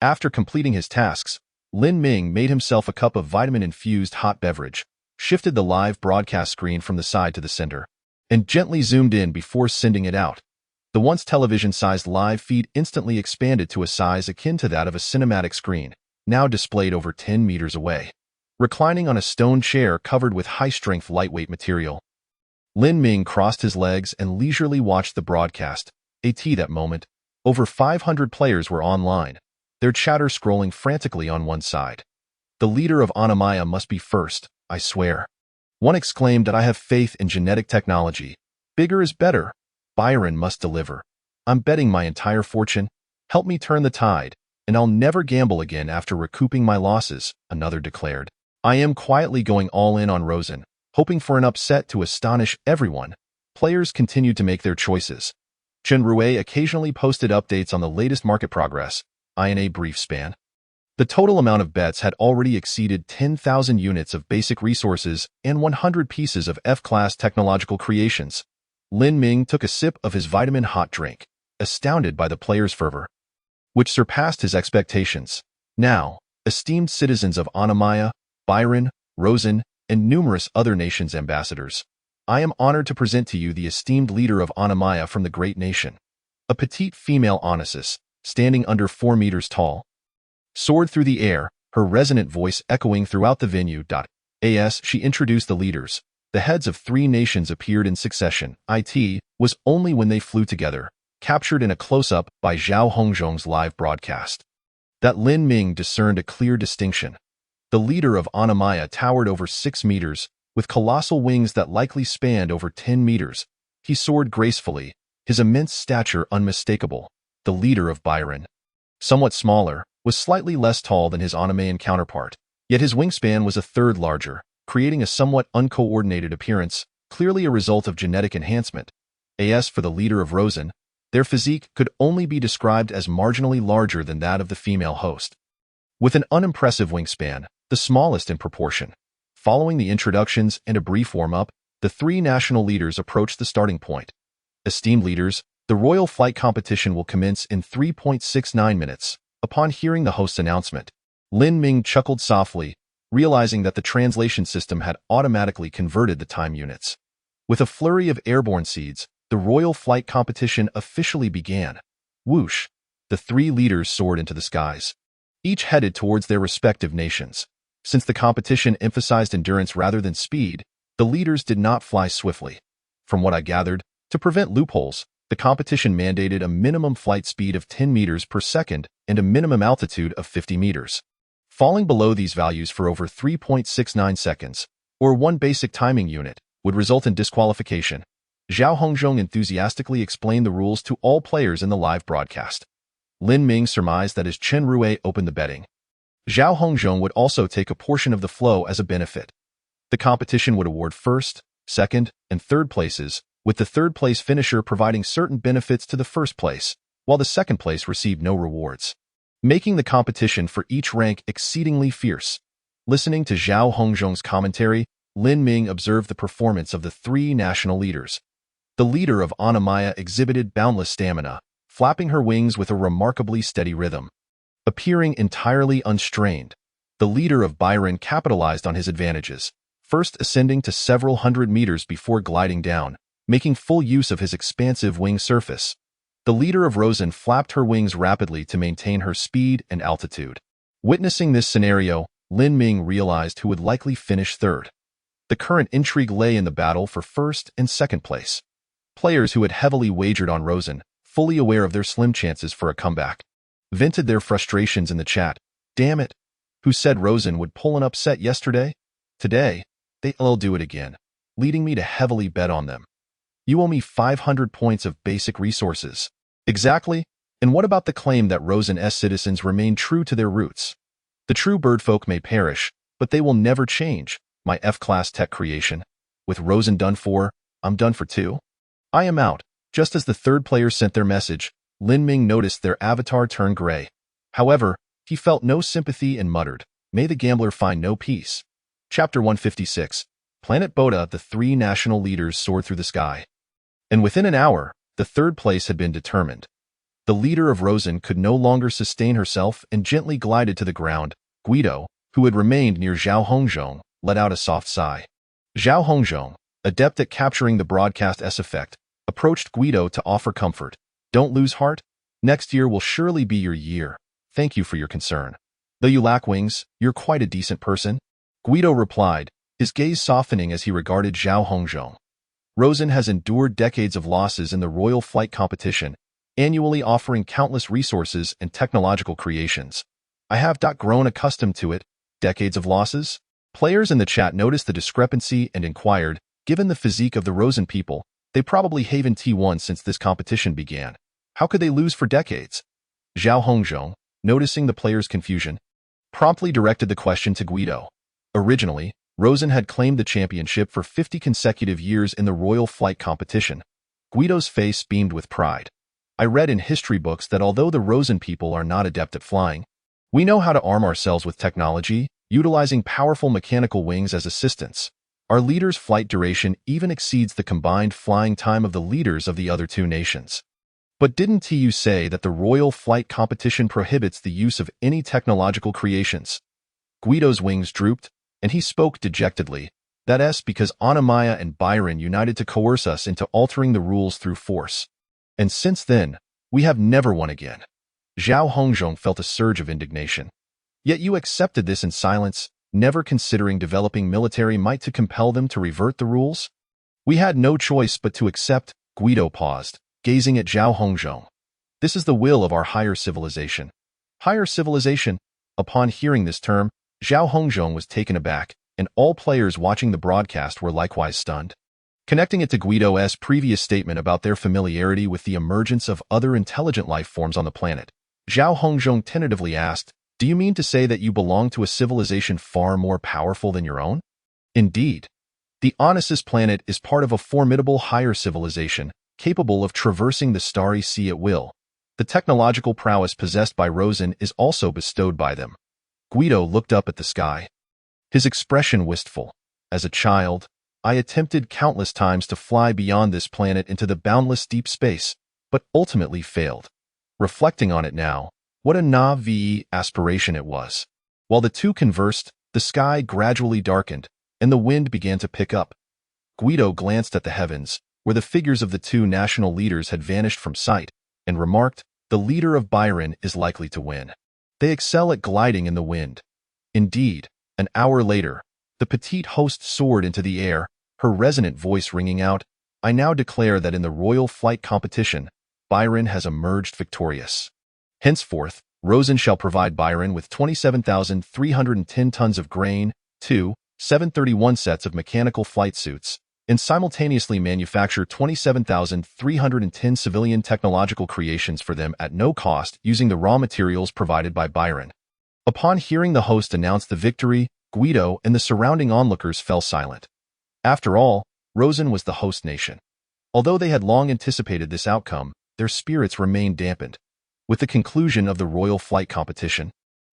After completing his tasks, Lin Ming made himself a cup of vitamin-infused hot beverage, shifted the live broadcast screen from the side to the center, and gently zoomed in before sending it out. The once television-sized live feed instantly expanded to a size akin to that of a cinematic screen, now displayed over 10 meters away. Reclining on a stone chair covered with high-strength lightweight material, Lin Ming crossed his legs and leisurely watched the broadcast. That moment, over 500 players were online, their chatter scrolling frantically on one side. The leader of Anamaya must be first, I swear. One exclaimed that I have faith in genetic technology. Bigger is better. Byron must deliver. I'm betting my entire fortune. Help me turn the tide, and I'll never gamble again after recouping my losses, another declared. I am quietly going all in on Rosen, hoping for an upset to astonish everyone. Players continued to make their choices. Chen Rue occasionally posted updates on the latest market progress, in a brief span. The total amount of bets had already exceeded 10,000 units of basic resources and 100 pieces of F-class technological creations. Lin Ming took a sip of his vitamin hot drink, astounded by the players' fervor, which surpassed his expectations. Now, esteemed citizens of Anamaya, Byron, Rosen, and numerous other nations' ambassadors, I am honored to present to you the esteemed leader of Anamaya from the great nation, a petite female Onassis, standing under 4 meters tall, soared through the air, her resonant voice echoing throughout the venue. As she introduced the leaders, the heads of 3 nations appeared in succession. It was only when they flew together, captured in a close-up by Zhao Hongzhong's live broadcast, that Lin Ming discerned a clear distinction. The leader of Anamaya towered over 6 meters, with colossal wings that likely spanned over 10 meters. He soared gracefully, his immense stature unmistakable. The leader of Byron, somewhat smaller, was slightly less tall than his Anamayan counterpart, yet his wingspan was a third larger, creating a somewhat uncoordinated appearance, clearly a result of genetic enhancement. As for the leader of Rosen, their physique could only be described as marginally larger than that of the female host, with an unimpressive wingspan, the smallest in proportion. Following the introductions and a brief warm-up, the 3 national leaders approached the starting point. Esteemed leaders, the royal flight competition will commence in 3.69 minutes. Upon hearing the host's announcement, Lin Ming chuckled softly, realizing that the translation system had automatically converted the time units. With a flurry of airborne seeds, the royal flight competition officially began. Whoosh! The 3 leaders soared into the skies, each headed towards their respective nations. Since the competition emphasized endurance rather than speed, the leaders did not fly swiftly. From what I gathered, to prevent loopholes, the competition mandated a minimum flight speed of 10 meters per second and a minimum altitude of 50 meters. Falling below these values for over 3.69 seconds, or 1 basic timing unit, would result in disqualification. Zhao Hongzhong enthusiastically explained the rules to all players in the live broadcast. Lin Ming surmised that as Chen Rue opened the betting, Zhao Hongzhong would also take a portion of the flow as a benefit. The competition would award first, second, and third places, with the third-place finisher providing certain benefits to the first place, while the second place received no rewards, making the competition for each rank exceedingly fierce. Listening to Zhao Hongzhong's commentary, Lin Ming observed the performance of the 3 national leaders. The leader of Anamaya exhibited boundless stamina, flapping her wings with a remarkably steady rhythm, appearing entirely unstrained. The leader of Byron capitalized on his advantages, first ascending to several hundred meters before gliding down, making full use of his expansive wing surface. The leader of Rosen flapped her wings rapidly to maintain her speed and altitude. Witnessing this scenario, Lin Ming realized who would likely finish third. The current intrigue lay in the battle for first and second place. Players who had heavily wagered on Rosen, fully aware of their slim chances for a comeback, vented their frustrations in the chat. Damn it! Who said Rosen would pull an upset yesterday? Today, they'll do it again, leading me to heavily bet on them. You owe me 500 points of basic resources. Exactly. And what about the claim that Rosen's citizens remain true to their roots? The true birdfolk may perish, but they will never change, my F-class tech creation. With Rosen done for, I'm done for too. I am out. Just as the third player sent their message, Lin Ming noticed their avatar turn gray. However, he felt no sympathy and muttered, "May the gambler find no peace." Chapter 156. Planet Boda. The 3 national leaders soared through the sky, and within an hour, the third place had been determined. The leader of Rosen could no longer sustain herself and gently glided to the ground. Guido, who had remained near Zhao Hongzhong, let out a soft sigh. Zhao Hongzhong, adept at capturing the broadcast S effect, approached Guido to offer comfort. Don't lose heart. Next year will surely be your year. Thank you for your concern. Though you lack wings, you're quite a decent person. Guido replied, his gaze softening as he regarded Zhao Hongzhong. Rosen has endured decades of losses in the royal flight competition, annually offering countless resources and technological creations. I have grown accustomed to it. Decades of losses? Players in the chat noticed the discrepancy and inquired, given the physique of the Rosen people, they probably haven't T1 since this competition began. How could they lose for decades? Zhao Hongzhong, noticing the players' confusion, promptly directed the question to Guido. Originally, Rosen had claimed the championship for 50 consecutive years in the royal flight competition. Guido's face beamed with pride. I read in history books that although the Rosen people are not adept at flying, we know how to arm ourselves with technology, utilizing powerful mechanical wings as assistants. Our leaders' flight duration even exceeds the combined flying time of the leaders of the other two nations. But didn't TU say that the royal flight competition prohibits the use of any technological creations? Guido's wings drooped, and he spoke dejectedly. That's because Anamaya and Byron united to coerce us into altering the rules through force. And since then, we have never won again. Zhao Hongzhong felt a surge of indignation. Yet you accepted this in silence, never considering developing military might to compel them to revert the rules? We had no choice but to accept. Guido paused, gazing at Zhao Hongzhong. This is the will of our higher civilization. Higher civilization? Upon hearing this term, Zhao Hongzhong was taken aback, and all players watching the broadcast were likewise stunned. Connecting it to Guido's previous statement about their familiarity with the emergence of other intelligent life forms on the planet, Zhao Hongzhong tentatively asked, "Do you mean to say that you belong to a civilization far more powerful than your own?" Indeed. The Onassis planet is part of a formidable higher civilization, capable of traversing the starry sea at will. The technological prowess possessed by Rosen is also bestowed by them. Guido looked up at the sky, his expression wistful. As a child, I attempted countless times to fly beyond this planet into the boundless deep space, but ultimately failed. Reflecting on it now, what a naive aspiration it was. While the two conversed, the sky gradually darkened, and the wind began to pick up. Guido glanced at the heavens, where the figures of the two national leaders had vanished from sight, and remarked, "The leader of Byron is likely to win. They excel at gliding in the wind." Indeed, an hour later, the petite host soared into the air, her resonant voice ringing out, "I now declare that in the royal flight competition, Byron has emerged victorious. Henceforth, Rosen shall provide Byron with 27,310 tons of grain, 731 sets of mechanical flight suits, and simultaneously manufacture 27,310 civilian technological creations for them at no cost using the raw materials provided by Byron." Upon hearing the host announce the victory, Guido and the surrounding onlookers fell silent. After all, Rosen was the host nation. Although they had long anticipated this outcome, their spirits remained dampened. With the conclusion of the royal flight competition,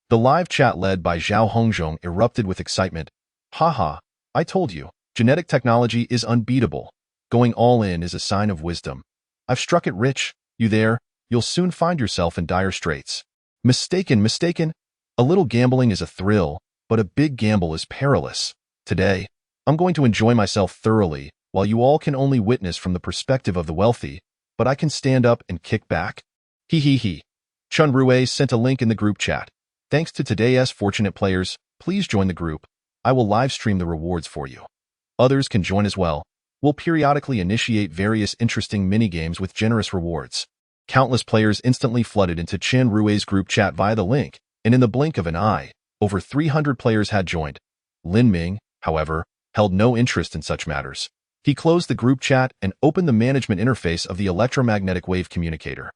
the live chat led by Zhao Hongzhong erupted with excitement. "Haha, I told you, genetic technology is unbeatable. Going all in is a sign of wisdom. I've struck it rich. You there? You'll soon find yourself in dire straits." Mistaken. A little gambling is a thrill, but a big gamble is perilous. Today, I'm going to enjoy myself thoroughly, while you all can only witness from the perspective of the wealthy, but I can stand up and kick back. He. Chun Rue sent a link in the group chat. Thanks to today's fortunate players, please join the group. I will live stream the rewards for you. Others can join as well. We'll periodically initiate various interesting minigames with generous rewards. Countless players instantly flooded into Chen Rue's group chat via the link, and in the blink of an eye, over 300 players had joined. Lin Ming, however, held no interest in such matters. He closed the group chat and opened the management interface of the electromagnetic wave communicator.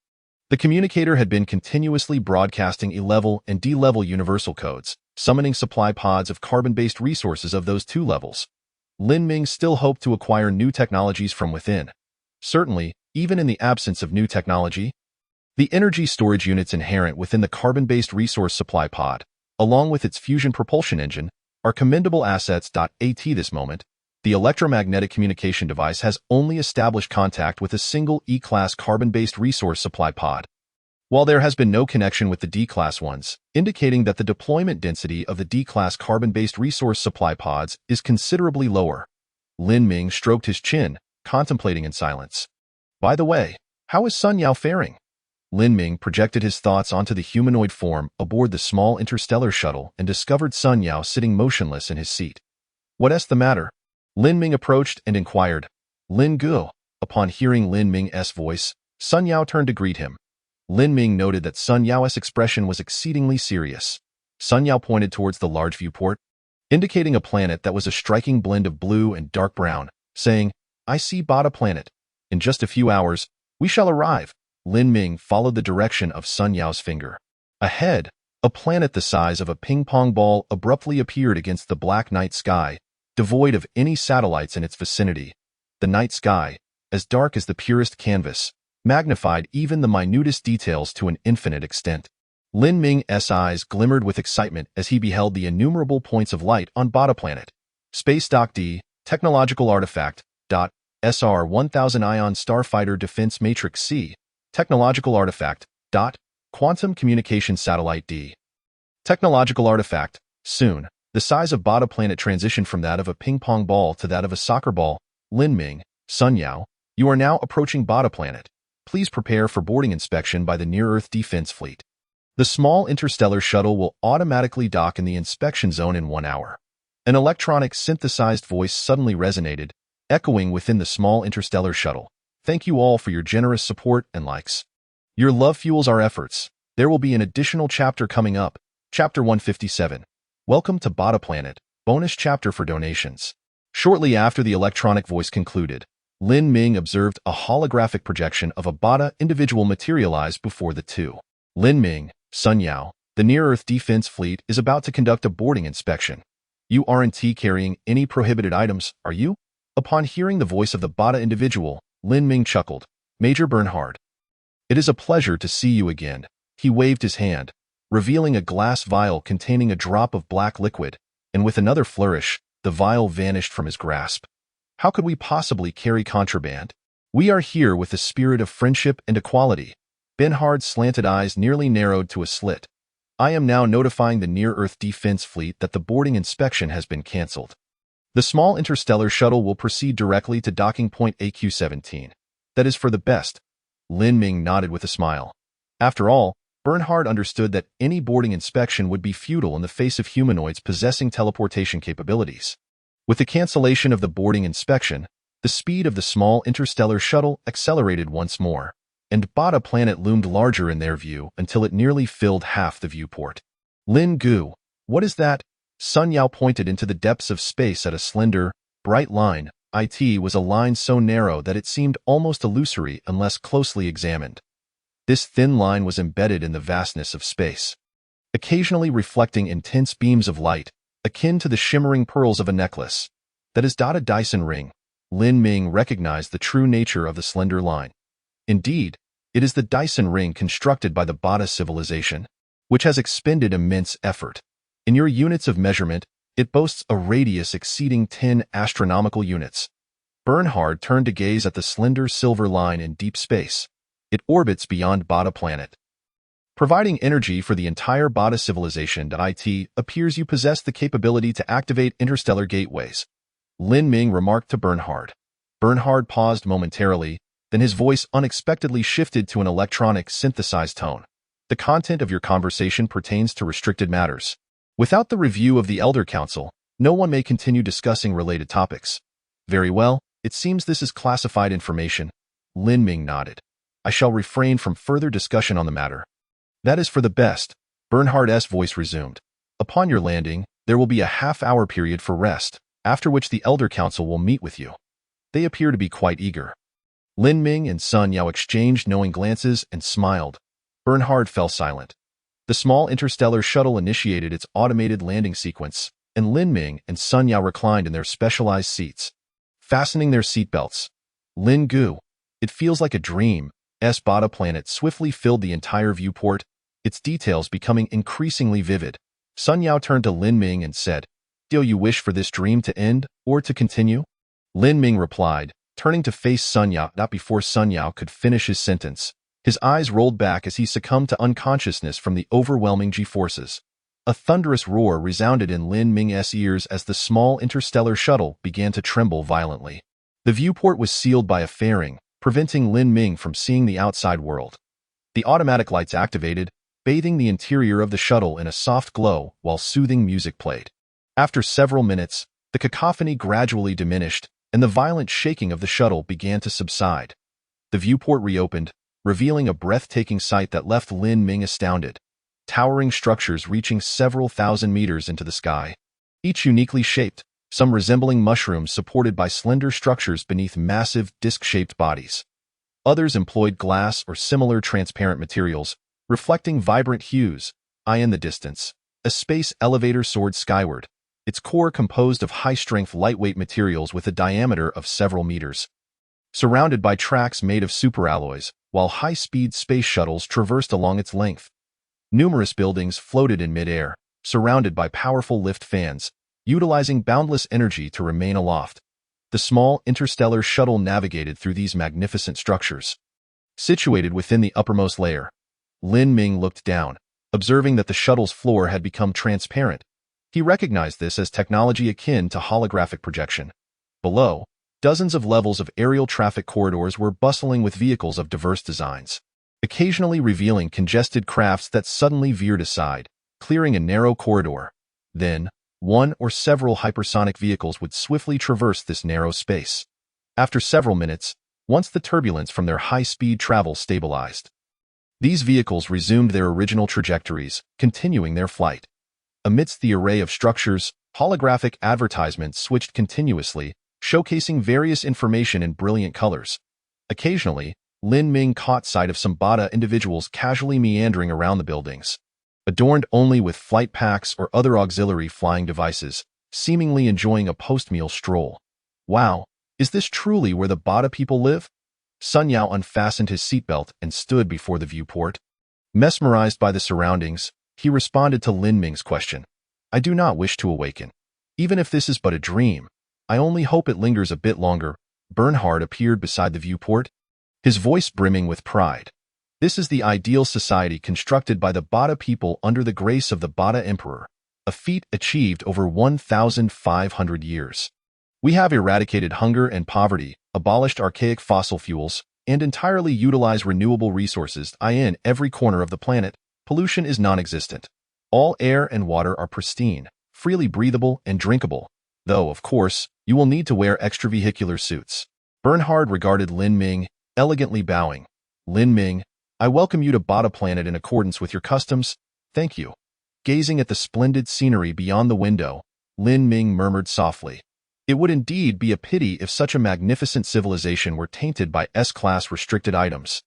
The communicator had been continuously broadcasting E-level and D-level universal codes, summoning supply pods of carbon-based resources of those two levels. Lin Ming still hoped to acquire new technologies from within. Certainly, even in the absence of new technology, the energy storage units inherent within the carbon-based resource supply pod, along with its fusion propulsion engine, are commendable assets. At this moment, the electromagnetic communication device has only established contact with a single E-class carbon-based resource supply pod, while there has been no connection with the D-class ones, indicating that the deployment density of the D-class carbon-based resource supply pods is considerably lower. Lin Ming stroked his chin, contemplating in silence. "By the way, how is Sun Yao faring?" Lin Ming projected his thoughts onto the humanoid form aboard the small interstellar shuttle and discovered Sun Yao sitting motionless in his seat. "What's the matter?" Lin Ming approached and inquired. Lin Gu. Upon hearing Lin Ming's voice, Sun Yao turned to greet him. Lin Ming noted that Sun Yao's expression was exceedingly serious. Sun Yao pointed towards the large viewport, indicating a planet that was a striking blend of blue and dark brown, saying, "I see Bada planet. In just a few hours, we shall arrive." Lin Ming followed the direction of Sun Yao's finger. Ahead, a planet the size of a ping-pong ball abruptly appeared against the black night sky, devoid of any satellites in its vicinity. The night sky, as dark as the purest canvas, magnified even the minutest details to an infinite extent. Lin Ming's eyes glimmered with excitement as he beheld the innumerable points of light on Bada planet. Space Dock D, Technological Artifact, SR-1000 Ion Starfighter Defense Matrix C, Technological Artifact, Quantum Communication Satellite D. Technological Artifact, soon, the size of Bada planet transitioned from that of a ping-pong ball to that of a soccer ball. Lin Ming, Sun Yao, you are now approaching Bada planet. Please prepare for boarding inspection by the Near-Earth Defense Fleet. The small interstellar shuttle will automatically dock in the inspection zone in 1 hour. An electronic synthesized voice suddenly resonated, echoing within the small interstellar shuttle. Thank you all for your generous support and likes. Your love fuels our efforts. There will be an additional chapter coming up, Chapter 157. Welcome to Bada Planet, bonus chapter for donations. Shortly after the electronic voice concluded, Lin Ming observed a holographic projection of a Bada individual materialize before the two. Lin Ming, Sun Yao, the Near-Earth Defense Fleet is about to conduct a boarding inspection. You aren't carrying any prohibited items, are you? Upon hearing the voice of the Bada individual, Lin Ming chuckled. Major Bernhard. It is a pleasure to see you again. He waved his hand, revealing a glass vial containing a drop of black liquid, and with another flourish, the vial vanished from his grasp. How could we possibly carry contraband? We are here with the spirit of friendship and equality. Bernhard's slanted eyes nearly narrowed to a slit. I am now notifying the Near-Earth Defense Fleet that the boarding inspection has been cancelled. The small interstellar shuttle will proceed directly to docking point AQ-17. That is for the best. Lin Ming nodded with a smile. After all, Bernhard understood that any boarding inspection would be futile in the face of humanoids possessing teleportation capabilities. With the cancellation of the boarding inspection, the speed of the small interstellar shuttle accelerated once more, and Bada planet loomed larger in their view until it nearly filled half the viewport. Lin Gu, what is that? Sun Yao pointed into the depths of space at a slender, bright line. It was a line so narrow that it seemed almost illusory unless closely examined. This thin line was embedded in the vastness of space, occasionally reflecting intense beams of light, akin to the shimmering pearls of a necklace. That is a Dyson ring. Lin Ming recognized the true nature of the slender line. Indeed, it is the Dyson ring constructed by the Bada civilization, which has expended immense effort. In your units of measurement, it boasts a radius exceeding 10 astronomical units. Bernhard turned to gaze at the slender silver line in deep space. It orbits beyond Bada planet, providing energy for the entire Bada civilization. It appears you possess the capability to activate interstellar gateways. Lin Ming remarked to Bernhard. Bernhard paused momentarily, then his voice unexpectedly shifted to an electronic synthesized tone. The content of your conversation pertains to restricted matters. Without the review of the Elder Council, no one may continue discussing related topics. Very well, it seems this is classified information. Lin Ming nodded. I shall refrain from further discussion on the matter. That is for the best, Bernhard's voice resumed. Upon your landing, there will be a half-hour period for rest, after which the Elder Council will meet with you. They appear to be quite eager. Lin Ming and Sun Yao exchanged knowing glances and smiled. Bernhard fell silent. The small interstellar shuttle initiated its automated landing sequence, and Lin Ming and Sun Yao reclined in their specialized seats, fastening their seatbelts. Lin Gu, it feels like a dream. Bada planet swiftly filled the entire viewport, its details becoming increasingly vivid. Sun Yao turned to Lin Ming and said, "Do you wish for this dream to end or to continue?" Lin Ming replied, turning to face Sun Yao. Not before Sun Yao could finish his sentence, his eyes rolled back as he succumbed to unconsciousness from the overwhelming G-forces. A thunderous roar resounded in Lin Ming's ears as the small interstellar shuttle began to tremble violently. The viewport was sealed by a fairing, preventing Lin Ming from seeing the outside world. The automatic lights activated, bathing the interior of the shuttle in a soft glow while soothing music played. After several minutes, the cacophony gradually diminished, and the violent shaking of the shuttle began to subside. The viewport reopened, revealing a breathtaking sight that left Lin Ming astounded. Towering structures reaching several thousand meters into the sky, each uniquely shaped, some resembling mushrooms supported by slender structures beneath massive disc-shaped bodies. Others employed glass or similar transparent materials, reflecting vibrant hues. In the distance, a space elevator soared skyward, its core composed of high-strength lightweight materials with a diameter of several meters. Surrounded by tracks made of superalloys, while high-speed space shuttles traversed along its length. Numerous buildings floated in mid-air, surrounded by powerful lift fans, utilizing boundless energy to remain aloft. The small interstellar shuttle navigated through these magnificent structures. Situated within the uppermost layer, Lin Ming looked down, observing that the shuttle's floor had become transparent. He recognized this as technology akin to holographic projection. Below, dozens of levels of aerial traffic corridors were bustling with vehicles of diverse designs, occasionally revealing congested crafts that suddenly veered aside, clearing a narrow corridor. Then, one or several hypersonic vehicles would swiftly traverse this narrow space. After several minutes, once the turbulence from their high-speed travel stabilized, these vehicles resumed their original trajectories, continuing their flight. Amidst the array of structures, holographic advertisements switched continuously, showcasing various information in brilliant colors. Occasionally, Lin Ming caught sight of some Bada individuals casually meandering around the buildings, adorned only with flight packs or other auxiliary flying devices, seemingly enjoying a post-meal stroll. Wow, is this truly where the Bada people live? Sun Yao unfastened his seatbelt and stood before the viewport. Mesmerized by the surroundings, he responded to Lin Ming's question. I do not wish to awaken. Even if this is but a dream, I only hope it lingers a bit longer. Bernhard appeared beside the viewport, his voice brimming with pride. This is the ideal society constructed by the Bada people under the grace of the Bada Emperor, a feat achieved over 1,500 years. We have eradicated hunger and poverty, abolished archaic fossil fuels, and entirely utilize renewable resources. In every corner of the planet, pollution is non-existent. All air and water are pristine, freely breathable and drinkable, though, of course, you will need to wear extravehicular suits. Bernhard regarded Lin Ming, elegantly bowing. Lin Ming, I welcome you to Bada Planet in accordance with your customs. Thank you. Gazing at the splendid scenery beyond the window, Lin Ming murmured softly. It would indeed be a pity if such a magnificent civilization were tainted by S-class restricted items.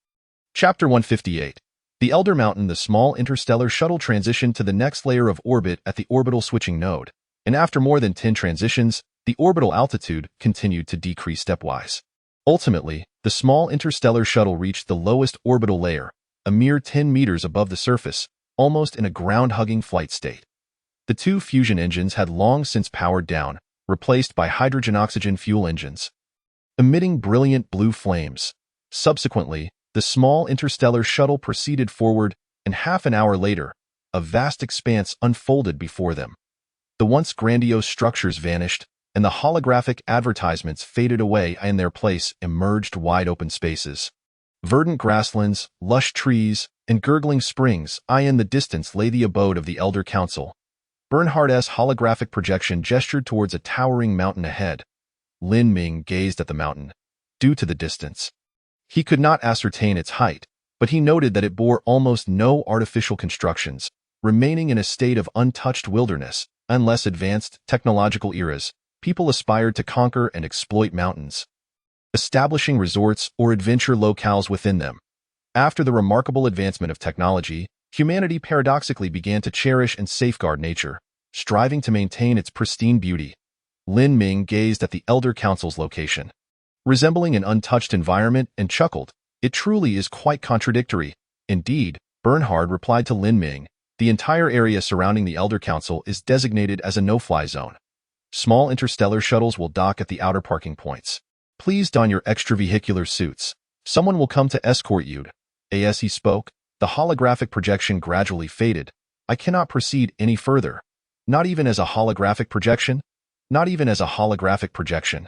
Chapter 158. The Elder Mountain. The small interstellar shuttle transitioned to the next layer of orbit at the orbital switching node, and after more than 10 transitions, the orbital altitude continued to decrease stepwise. Ultimately, the small interstellar shuttle reached the lowest orbital layer, a mere 10 meters above the surface, almost in a ground-hugging flight state. The two fusion engines had long since powered down, replaced by hydrogen-oxygen fuel engines, emitting brilliant blue flames. Subsequently, the small interstellar shuttle proceeded forward, and half an hour later, a vast expanse unfolded before them. The once grandiose structures vanished, and the holographic advertisements faded away. In their place emerged wide-open spaces. Verdant grasslands, lush trees, and gurgling springs. In the distance lay the abode of the Elder Council. Bernhard's holographic projection gestured towards a towering mountain ahead. Lin Ming gazed at the mountain. Due to the distance, he could not ascertain its height, but he noted that it bore almost no artificial constructions, remaining in a state of untouched wilderness. In less advanced technological eras, people aspired to conquer and exploit mountains, establishing resorts or adventure locales within them. After the remarkable advancement of technology, humanity paradoxically began to cherish and safeguard nature, striving to maintain its pristine beauty. Lin Ming gazed at the Elder Council's location, resembling an untouched environment, and chuckled. It truly is quite contradictory. Indeed, Bernhard replied to Lin Ming, the entire area surrounding the Elder Council is designated as a no-fly zone. Small interstellar shuttles will dock at the outer parking points. Please don your extravehicular suits. Someone will come to escort you. As he spoke, the holographic projection gradually faded. I cannot proceed any further. Not even as a holographic projection? Not even as a holographic projection.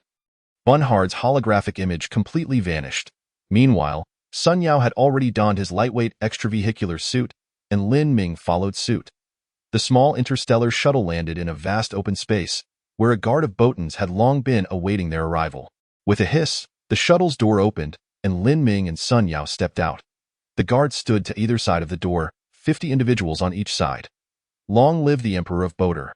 Bernhard's holographic image completely vanished. Meanwhile, Sun Yao had already donned his lightweight extravehicular suit, and Lin Ming followed suit. The small interstellar shuttle landed in a vast open space, where a guard of Botans had long been awaiting their arrival. With a hiss, the shuttle's door opened, and Lin Ming and Sun Yao stepped out. The guards stood to either side of the door, 50 individuals on each side. Long live the Emperor of Botar.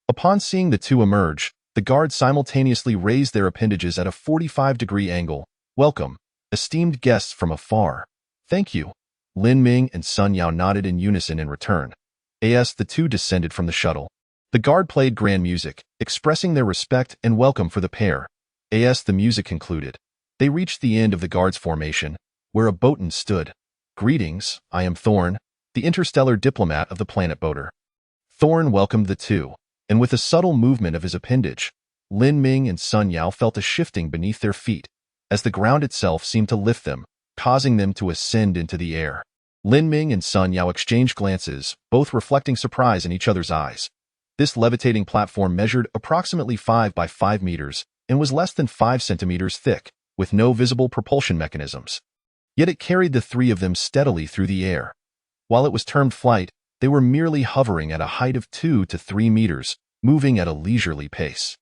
Upon seeing the two emerge, the guards simultaneously raised their appendages at a 45-degree angle. Welcome, esteemed guests from afar. Thank you. Lin Ming and Sun Yao nodded in unison in return. As the two descended from the shuttle, the guard played grand music, expressing their respect and welcome for the pair. As the music concluded, they reached the end of the guard's formation, where a Botan stood. Greetings, I am Thorn, the interstellar diplomat of the planet Botar. Thorn welcomed the two, and with a subtle movement of his appendage, Lin Ming and Sun Yao felt a shifting beneath their feet, as the ground itself seemed to lift them, causing them to ascend into the air. Lin Ming and Sun Yao exchanged glances, both reflecting surprise in each other's eyes. This levitating platform measured approximately 5 by 5 meters and was less than 5 centimeters thick, with no visible propulsion mechanisms. Yet it carried the three of them steadily through the air. While it was termed flight, they were merely hovering at a height of 2 to 3 meters, moving at a leisurely pace.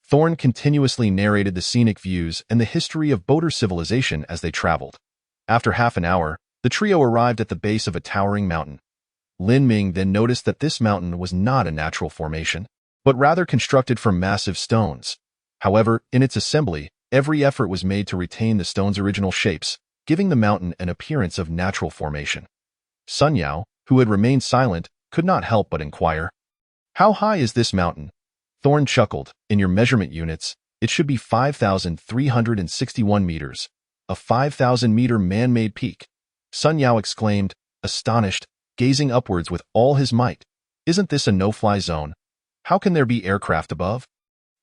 Thorn continuously narrated the scenic views and the history of Botar civilization as they traveled. After half an hour, the trio arrived at the base of a towering mountain. Lin Ming then noticed that this mountain was not a natural formation, but rather constructed from massive stones. However, in its assembly, every effort was made to retain the stone's original shapes, giving the mountain an appearance of natural formation. Sun Yao, who had remained silent, could not help but inquire, "How high is this mountain?" Thorn chuckled. "In your measurement units, it should be 5,361 meters, a 5,000-meter man-made peak." Sun Yao exclaimed, astonished, gazing upwards with all his might. "Isn't this a no-fly zone? How can there be aircraft above?"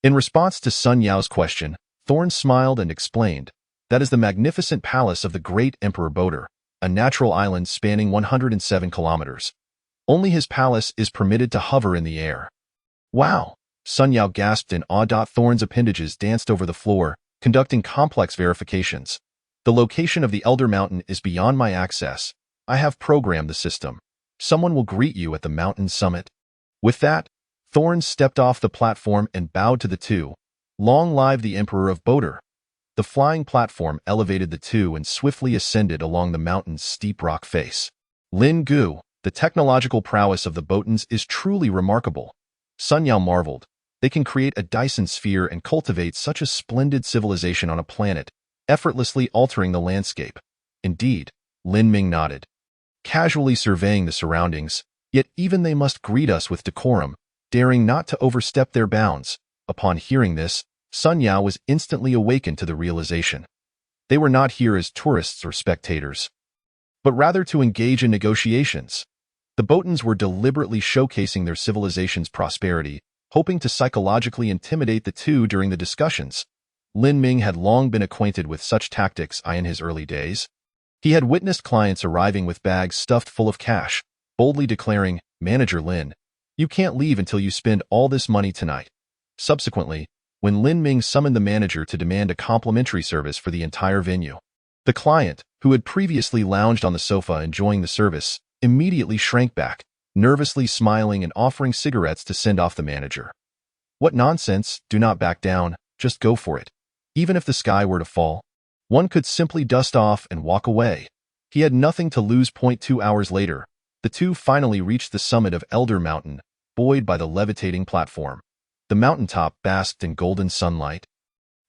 In response to Sun Yao's question, Thorn smiled and explained, "That is the magnificent palace of the great Emperor Botar, a natural island spanning 107 kilometers. Only his palace is permitted to hover in the air." "Wow!" Sun Yao gasped in awe. Thorn's appendages danced over the floor, conducting complex verifications. "The location of the Elder Mountain is beyond my access. I have programmed the system. Someone will greet you at the mountain's summit." With that, Thorn stepped off the platform and bowed to the two. "Long live the Emperor of Botar." The flying platform elevated the two and swiftly ascended along the mountain's steep rock face. "Lin Gu, the technological prowess of the Botans is truly remarkable." Sun Yao marveled. "They can create a Dyson sphere and cultivate such a splendid civilization on a planet, effortlessly altering the landscape." "Indeed," Lin Ming nodded, casually surveying the surroundings. "Yet even they must greet us with decorum, daring not to overstep their bounds." Upon hearing this, Sun Yao was instantly awakened to the realization. They were not here as tourists or spectators, but rather to engage in negotiations. The Botans were deliberately showcasing their civilization's prosperity, hoping to psychologically intimidate the two during the discussions. Lin Ming had long been acquainted with such tactics in his early days. He had witnessed clients arriving with bags stuffed full of cash, boldly declaring, "Manager Lin, you can't leave until you spend all this money tonight." Subsequently, when Lin Ming summoned the manager to demand a complimentary service for the entire venue, the client, who had previously lounged on the sofa enjoying the service, immediately shrank back, nervously smiling and offering cigarettes to send off the manager. "What nonsense, do not back down, just go for it. Even if the sky were to fall, one could simply dust off and walk away." He had nothing to lose. 2 hours later, the two finally reached the summit of Elder Mountain, buoyed by the levitating platform. The mountaintop basked in golden sunlight,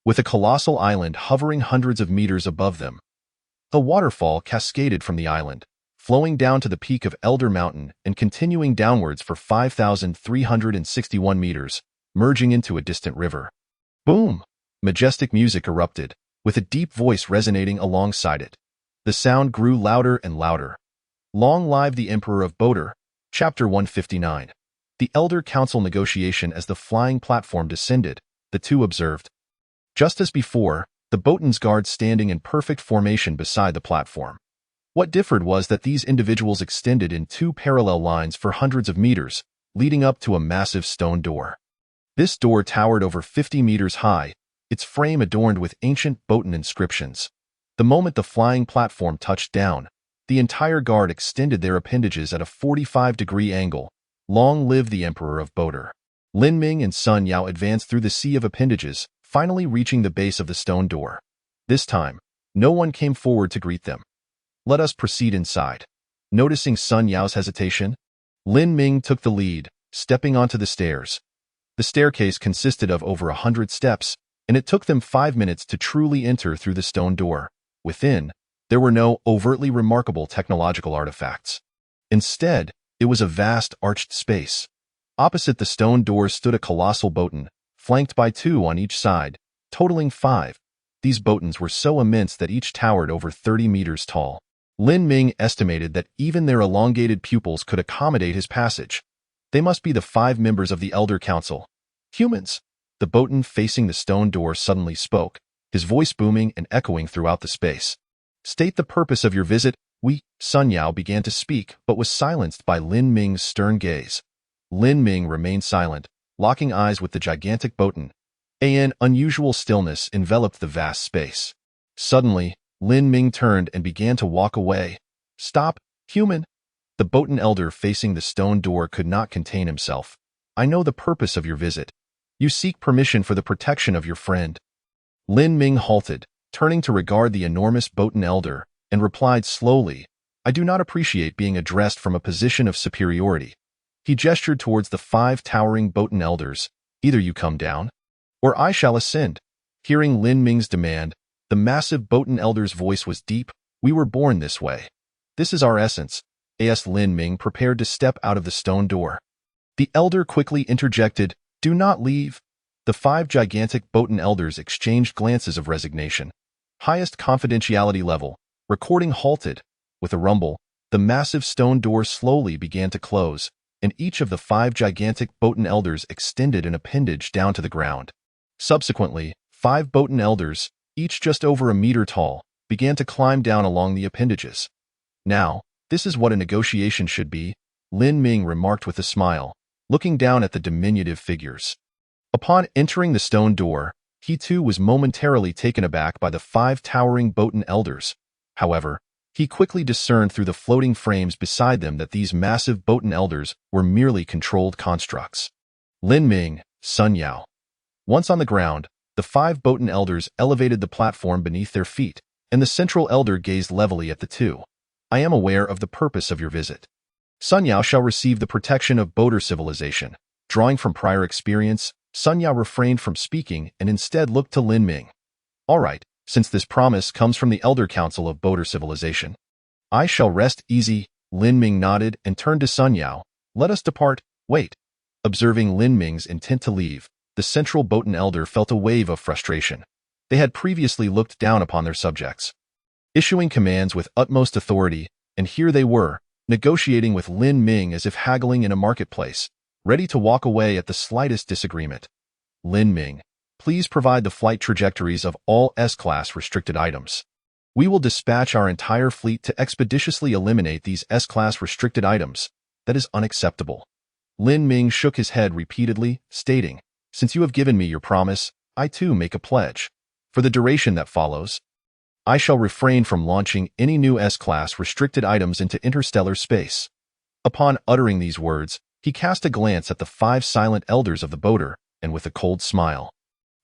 with a colossal island hovering hundreds of meters above them. A waterfall cascaded from the island, flowing down to the peak of Elder Mountain and continuing downwards for 5,361 meters, merging into a distant river. Boom! Majestic music erupted, with a deep voice resonating alongside it. The sound grew louder and louder. Long live the Emperor of Botar. Chapter 159. The Elder Council negotiation. As the flying platform descended, the two observed, just as before, the Botans guards standing in perfect formation beside the platform. What differed was that these individuals extended in 2 parallel lines for hundreds of meters, leading up to a massive stone door. This door towered over 50 meters high, its frame adorned with ancient Botan inscriptions. The moment the flying platform touched down, the entire guard extended their appendages at a 45-degree angle. Long live the Emperor of Botar. Lin Ming and Sun Yao advanced through the sea of appendages, finally reaching the base of the stone door. This time, no one came forward to greet them. Let us proceed inside. Noticing Sun Yao's hesitation, Lin Ming took the lead, stepping onto the stairs. The staircase consisted of over 100 steps, and it took them 5 minutes to truly enter through the stone door. Within, there were no overtly remarkable technological artifacts. Instead, it was a vast arched space. Opposite the stone door stood a colossal botan, flanked by 2 on each side, totaling 5. These botans were so immense that each towered over 30 meters tall. Lin Ming estimated that even their elongated pupils could accommodate his passage. They must be the 5 members of the Elder Council. Humans! The botan facing the stone door suddenly spoke, his voice booming and echoing throughout the space. State the purpose of your visit. Sun Yao began to speak, but was silenced by Lin Ming's stern gaze. Lin Ming remained silent, locking eyes with the gigantic botan. An unusual stillness enveloped the vast space. Suddenly, Lin Ming turned and began to walk away. Stop, human! The botan elder facing the stone door could not contain himself. I know the purpose of your visit. You seek permission for the protection of your friend. Lin Ming halted, turning to regard the enormous botan elder, and replied slowly, I do not appreciate being addressed from a position of superiority. He gestured towards the 5 towering botan elders. Either you come down, or I shall ascend. Hearing Lin Ming's demand, the massive botan elder's voice was deep. We were born this way. This is our essence. As Lin Ming prepared to step out of the stone door, the elder quickly interjected, Do not leave. The 5 gigantic botan elders exchanged glances of resignation. Highest confidentiality level. Recording halted. With a rumble, the massive stone door slowly began to close, and each of the 5 gigantic botan elders extended an appendage down to the ground. Subsequently, 5 botan elders, each just over a meter tall, began to climb down along the appendages. Now, this is what a negotiation should be, Lin Ming remarked with a smile, looking down at the diminutive figures. Upon entering the stone door, he too was momentarily taken aback by the 5 towering botan elders. However, he quickly discerned through the floating frames beside them that these massive botan elders were merely controlled constructs. Lin Ming, Sun Yao. Once on the ground, the 5 botan elders elevated the platform beneath their feet, and the central elder gazed levelly at the 2. I am aware of the purpose of your visit. Sun Yao shall receive the protection of boater civilization. Drawing from prior experience, Sun Yao refrained from speaking and instead looked to Lin Ming. All right, since this promise comes from the Elder Council of Boater Civilization, I shall rest easy. Lin Ming nodded and turned to Sun Yao. Let us depart. Wait. Observing Lin Ming's intent to leave, the central botan elder felt a wave of frustration. They had previously looked down upon their subjects, issuing commands with utmost authority, and here they were, negotiating with Lin Ming as if haggling in a marketplace, ready to walk away at the slightest disagreement. Lin Ming, please provide the flight trajectories of all S-Class restricted items. We will dispatch our entire fleet to expeditiously eliminate these S-Class restricted items. That is unacceptable. Lin Ming shook his head repeatedly, stating, Since you have given me your promise, I too make a pledge. For the duration that follows, I shall refrain from launching any new S-Class restricted items into interstellar space. Upon uttering these words, he cast a glance at the 5 silent elders of the boater, and with a cold smile,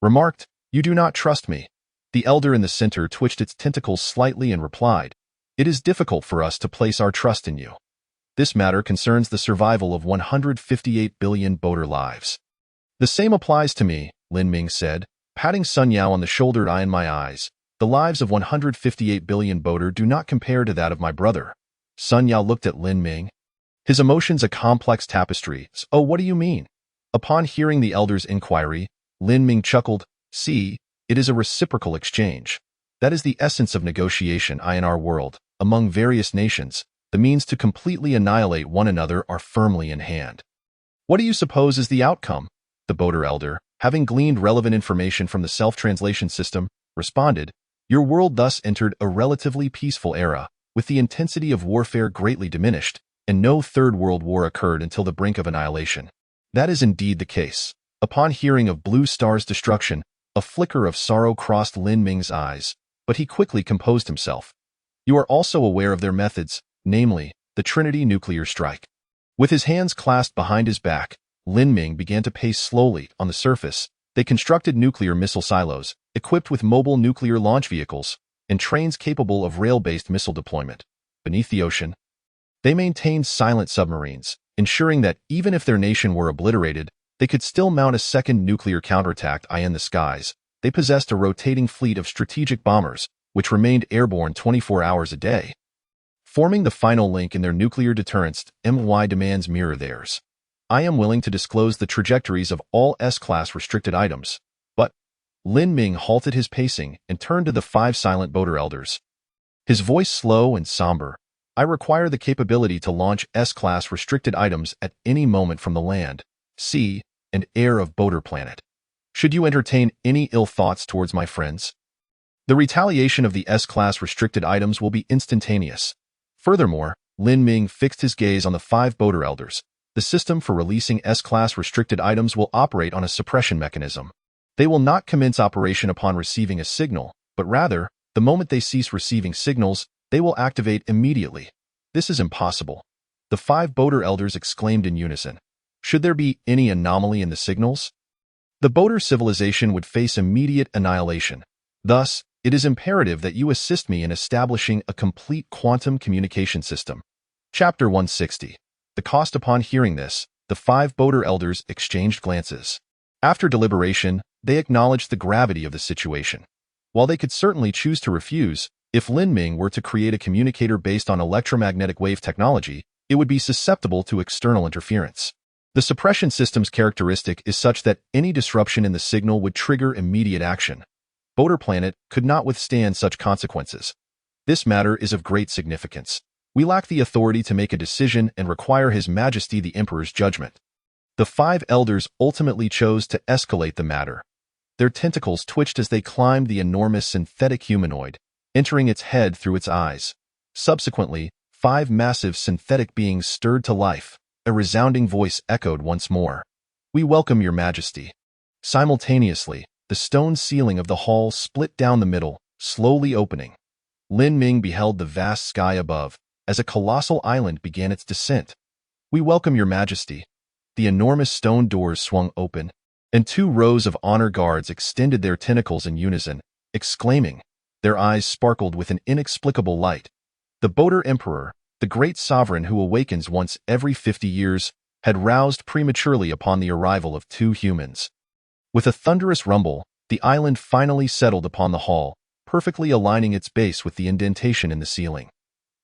remarked, You do not trust me. The elder in the center twitched its tentacles slightly and replied, It is difficult for us to place our trust in you. This matter concerns the survival of 158 billion boater lives. The same applies to me, Lin Ming said, patting Sun Yao on the shoulder. I in my eyes, the lives of 158 billion boater do not compare to that of my brother. Sun Yao looked at Lin Ming, his emotions a complex tapestry. Oh, what do you mean? Upon hearing the elder's inquiry, Lin Ming chuckled, See, it is a reciprocal exchange. That is the essence of negotiation in our world. Among various nations, the means to completely annihilate one another are firmly in hand. What do you suppose is the outcome? The boater elder, having gleaned relevant information from the self-translation system, responded, Your world thus entered a relatively peaceful era, with the intensity of warfare greatly diminished, and no Third World War occurred until the brink of annihilation. That is indeed the case. Upon hearing of Blue Star's destruction, a flicker of sorrow crossed Lin Ming's eyes, but he quickly composed himself. You are also aware of their methods, namely, the Trinity nuclear strike. With his hands clasped behind his back, Lin Ming began to pace slowly. On the surface, they constructed nuclear missile silos, equipped with mobile nuclear launch vehicles, and trains capable of rail-based missile deployment. Beneath the ocean, they maintained silent submarines, ensuring that even if their nation were obliterated, they could still mount a second nuclear counterattack in the skies. They possessed a rotating fleet of strategic bombers, which remained airborne 24 hours a day. Forming the final link in their nuclear deterrence, my demands mirror theirs. I am willing to disclose the trajectories of all S-class restricted items. But Lin Ming halted his pacing and turned to the 5 silent boater elders. His voice slow and somber. I require the capability to launch S-class restricted items at any moment from the land, sea, and air of Boater Planet. Should you entertain any ill thoughts towards my friends, the retaliation of the S-class restricted items will be instantaneous. Furthermore, Lin Ming fixed his gaze on the 5 boater elders. The system for releasing S-class restricted items will operate on a suppression mechanism. They will not commence operation upon receiving a signal, but rather, the moment they cease receiving signals, they will activate immediately. This is impossible. The 5 boater elders exclaimed in unison. Should there be any anomaly in the signals, the boater civilization would face immediate annihilation. Thus, it is imperative that you assist me in establishing a complete quantum communication system. Chapter 160. The cost. Upon hearing this, the 5 boater elders exchanged glances. After deliberation, they acknowledged the gravity of the situation. While they could certainly choose to refuse, if Lin Ming were to create a communicator based on electromagnetic wave technology, it would be susceptible to external interference. The suppression system's characteristic is such that any disruption in the signal would trigger immediate action. Boater Planet could not withstand such consequences. This matter is of great significance. We lack the authority to make a decision and require His Majesty the Emperor's judgment. The 5 elders ultimately chose to escalate the matter. Their tentacles twitched as they climbed the enormous synthetic humanoid, entering its head through its eyes. Subsequently, 5 massive synthetic beings stirred to life. A resounding voice echoed once more. We welcome Your Majesty. Simultaneously, the stone ceiling of the hall split down the middle, slowly opening. Lin Ming beheld the vast sky above, as a colossal island began its descent. We welcome Your Majesty. The enormous stone doors swung open, and 2 rows of honor guards extended their tentacles in unison, exclaiming. Their eyes sparkled with an inexplicable light. The Boater Emperor, the great sovereign who awakens once every 50 years, had roused prematurely upon the arrival of 2 humans. With a thunderous rumble, the island finally settled upon the hall, perfectly aligning its base with the indentation in the ceiling.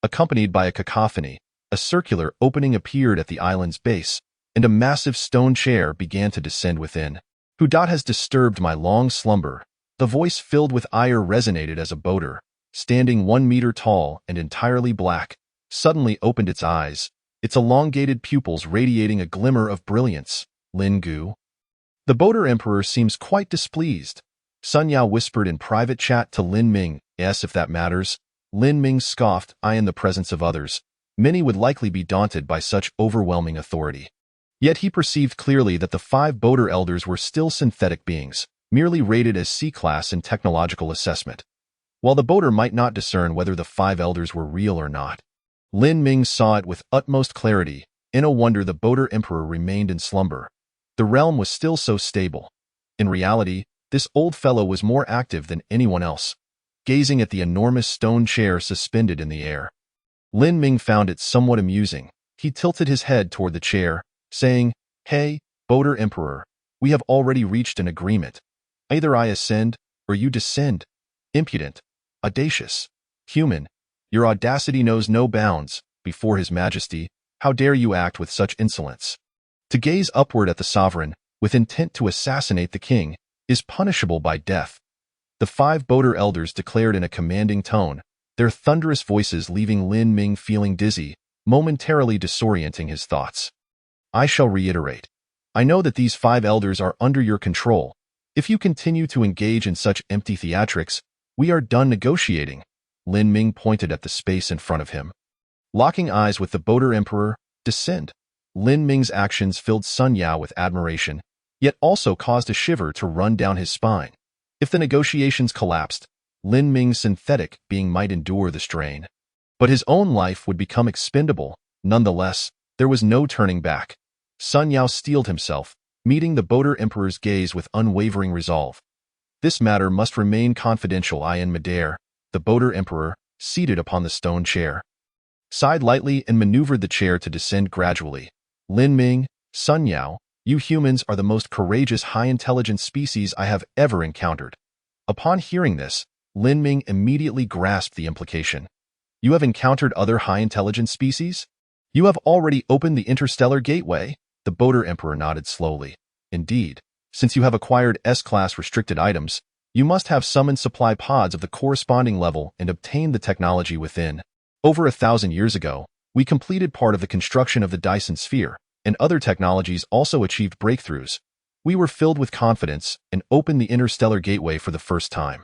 Accompanied by a cacophony, a circular opening appeared at the island's base, and a massive stone chair began to descend within. Who has disturbed my long slumber? The voice filled with ire resonated as a boater, standing 1 meter tall and entirely black, suddenly opened its eyes, its elongated pupils radiating a glimmer of brilliance. Lin Gu. The Boater Emperor seems quite displeased. Sun Yao whispered in private chat to Lin Ming. Yes, if that matters. Lin Ming scoffed. In the presence of others, many would likely be daunted by such overwhelming authority. Yet he perceived clearly that the 5 boater elders were still synthetic beings, merely rated as C-class in technological assessment. While the boater might not discern whether the 5 elders were real or not, Lin Ming saw it with utmost clarity. No wonder the Boater Emperor remained in slumber. The realm was still so stable. In reality, this old fellow was more active than anyone else, gazing at the enormous stone chair suspended in the air. Lin Ming found it somewhat amusing. He tilted his head toward the chair, saying, Hey, Boater Emperor, we have already reached an agreement. Either I ascend, or you descend. Impudent, audacious, human, your audacity knows no bounds. Before His Majesty, how dare you act with such insolence? To gaze upward at the sovereign, with intent to assassinate the king, is punishable by death. The 5 boater elders declared in a commanding tone, their thunderous voices leaving Lin Ming feeling dizzy, momentarily disorienting his thoughts. I shall reiterate. I know that these 5 elders are under your control. If you continue to engage in such empty theatrics, we are done negotiating. Lin Ming pointed at the space in front of him. Locking eyes with the Boater Emperor, descend. Lin Ming's actions filled Sun Yao with admiration, yet also caused a shiver to run down his spine. If the negotiations collapsed, Lin Ming's synthetic being might endure the strain. But his own life would become expendable. Nonetheless, there was no turning back. Sun Yao steeled himself, meeting the Boater Emperor's gaze with unwavering resolve. This matter must remain confidential. I in midair, the Boater Emperor, seated upon the stone chair, sighed lightly and maneuvered the chair to descend gradually. Lin Ming, Sun Yao, you humans are the most courageous high-intelligence species I have ever encountered. Upon hearing this, Lin Ming immediately grasped the implication. You have encountered other high-intelligence species? You have already opened the Interstellar Gateway? The Boater Emperor nodded slowly. Indeed, since you have acquired S-class restricted items, you must have summoned supply pods of the corresponding level and obtained the technology within. Over 1,000 years ago, we completed part of the construction of the Dyson sphere, and other technologies also achieved breakthroughs. We were filled with confidence and opened the Interstellar Gateway for the first time.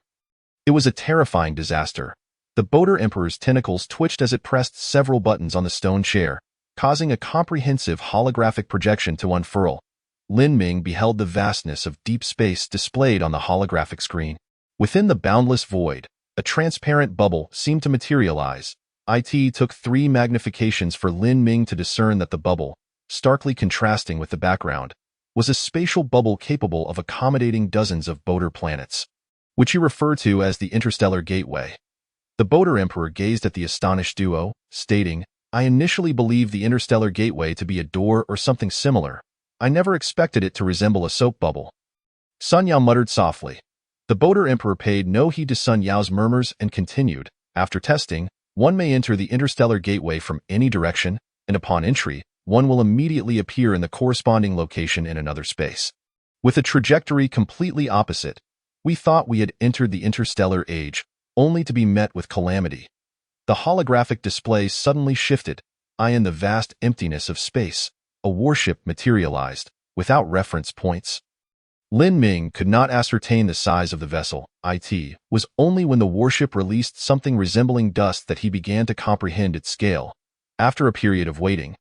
It was a terrifying disaster. The Boater Emperor's tentacles twitched as it pressed several buttons on the stone chair, causing a comprehensive holographic projection to unfurl. Lin Ming beheld the vastness of deep space displayed on the holographic screen. Within the boundless void, a transparent bubble seemed to materialize. It took 3 magnifications for Lin Ming to discern that the bubble, starkly contrasting with the background, was a spatial bubble capable of accommodating dozens of Boater planets, which he referred to as the Interstellar Gateway. The Boater Emperor gazed at the astonished duo, stating, I initially believed the Interstellar Gateway to be a door or something similar. I never expected it to resemble a soap bubble. Sun Yao muttered softly. The Boater Emperor paid no heed to Sun Yao's murmurs and continued, after testing, one may enter the Interstellar Gateway from any direction, and upon entry, one will immediately appear in the corresponding location in another space. With a trajectory completely opposite, we thought we had entered the interstellar age, only to be met with calamity. The holographic display suddenly shifted. In the vast emptiness of space, a warship materialized, without reference points. Lin Ming could not ascertain the size of the vessel. It was only when the warship released something resembling dust that he began to comprehend its scale. After a period of waiting,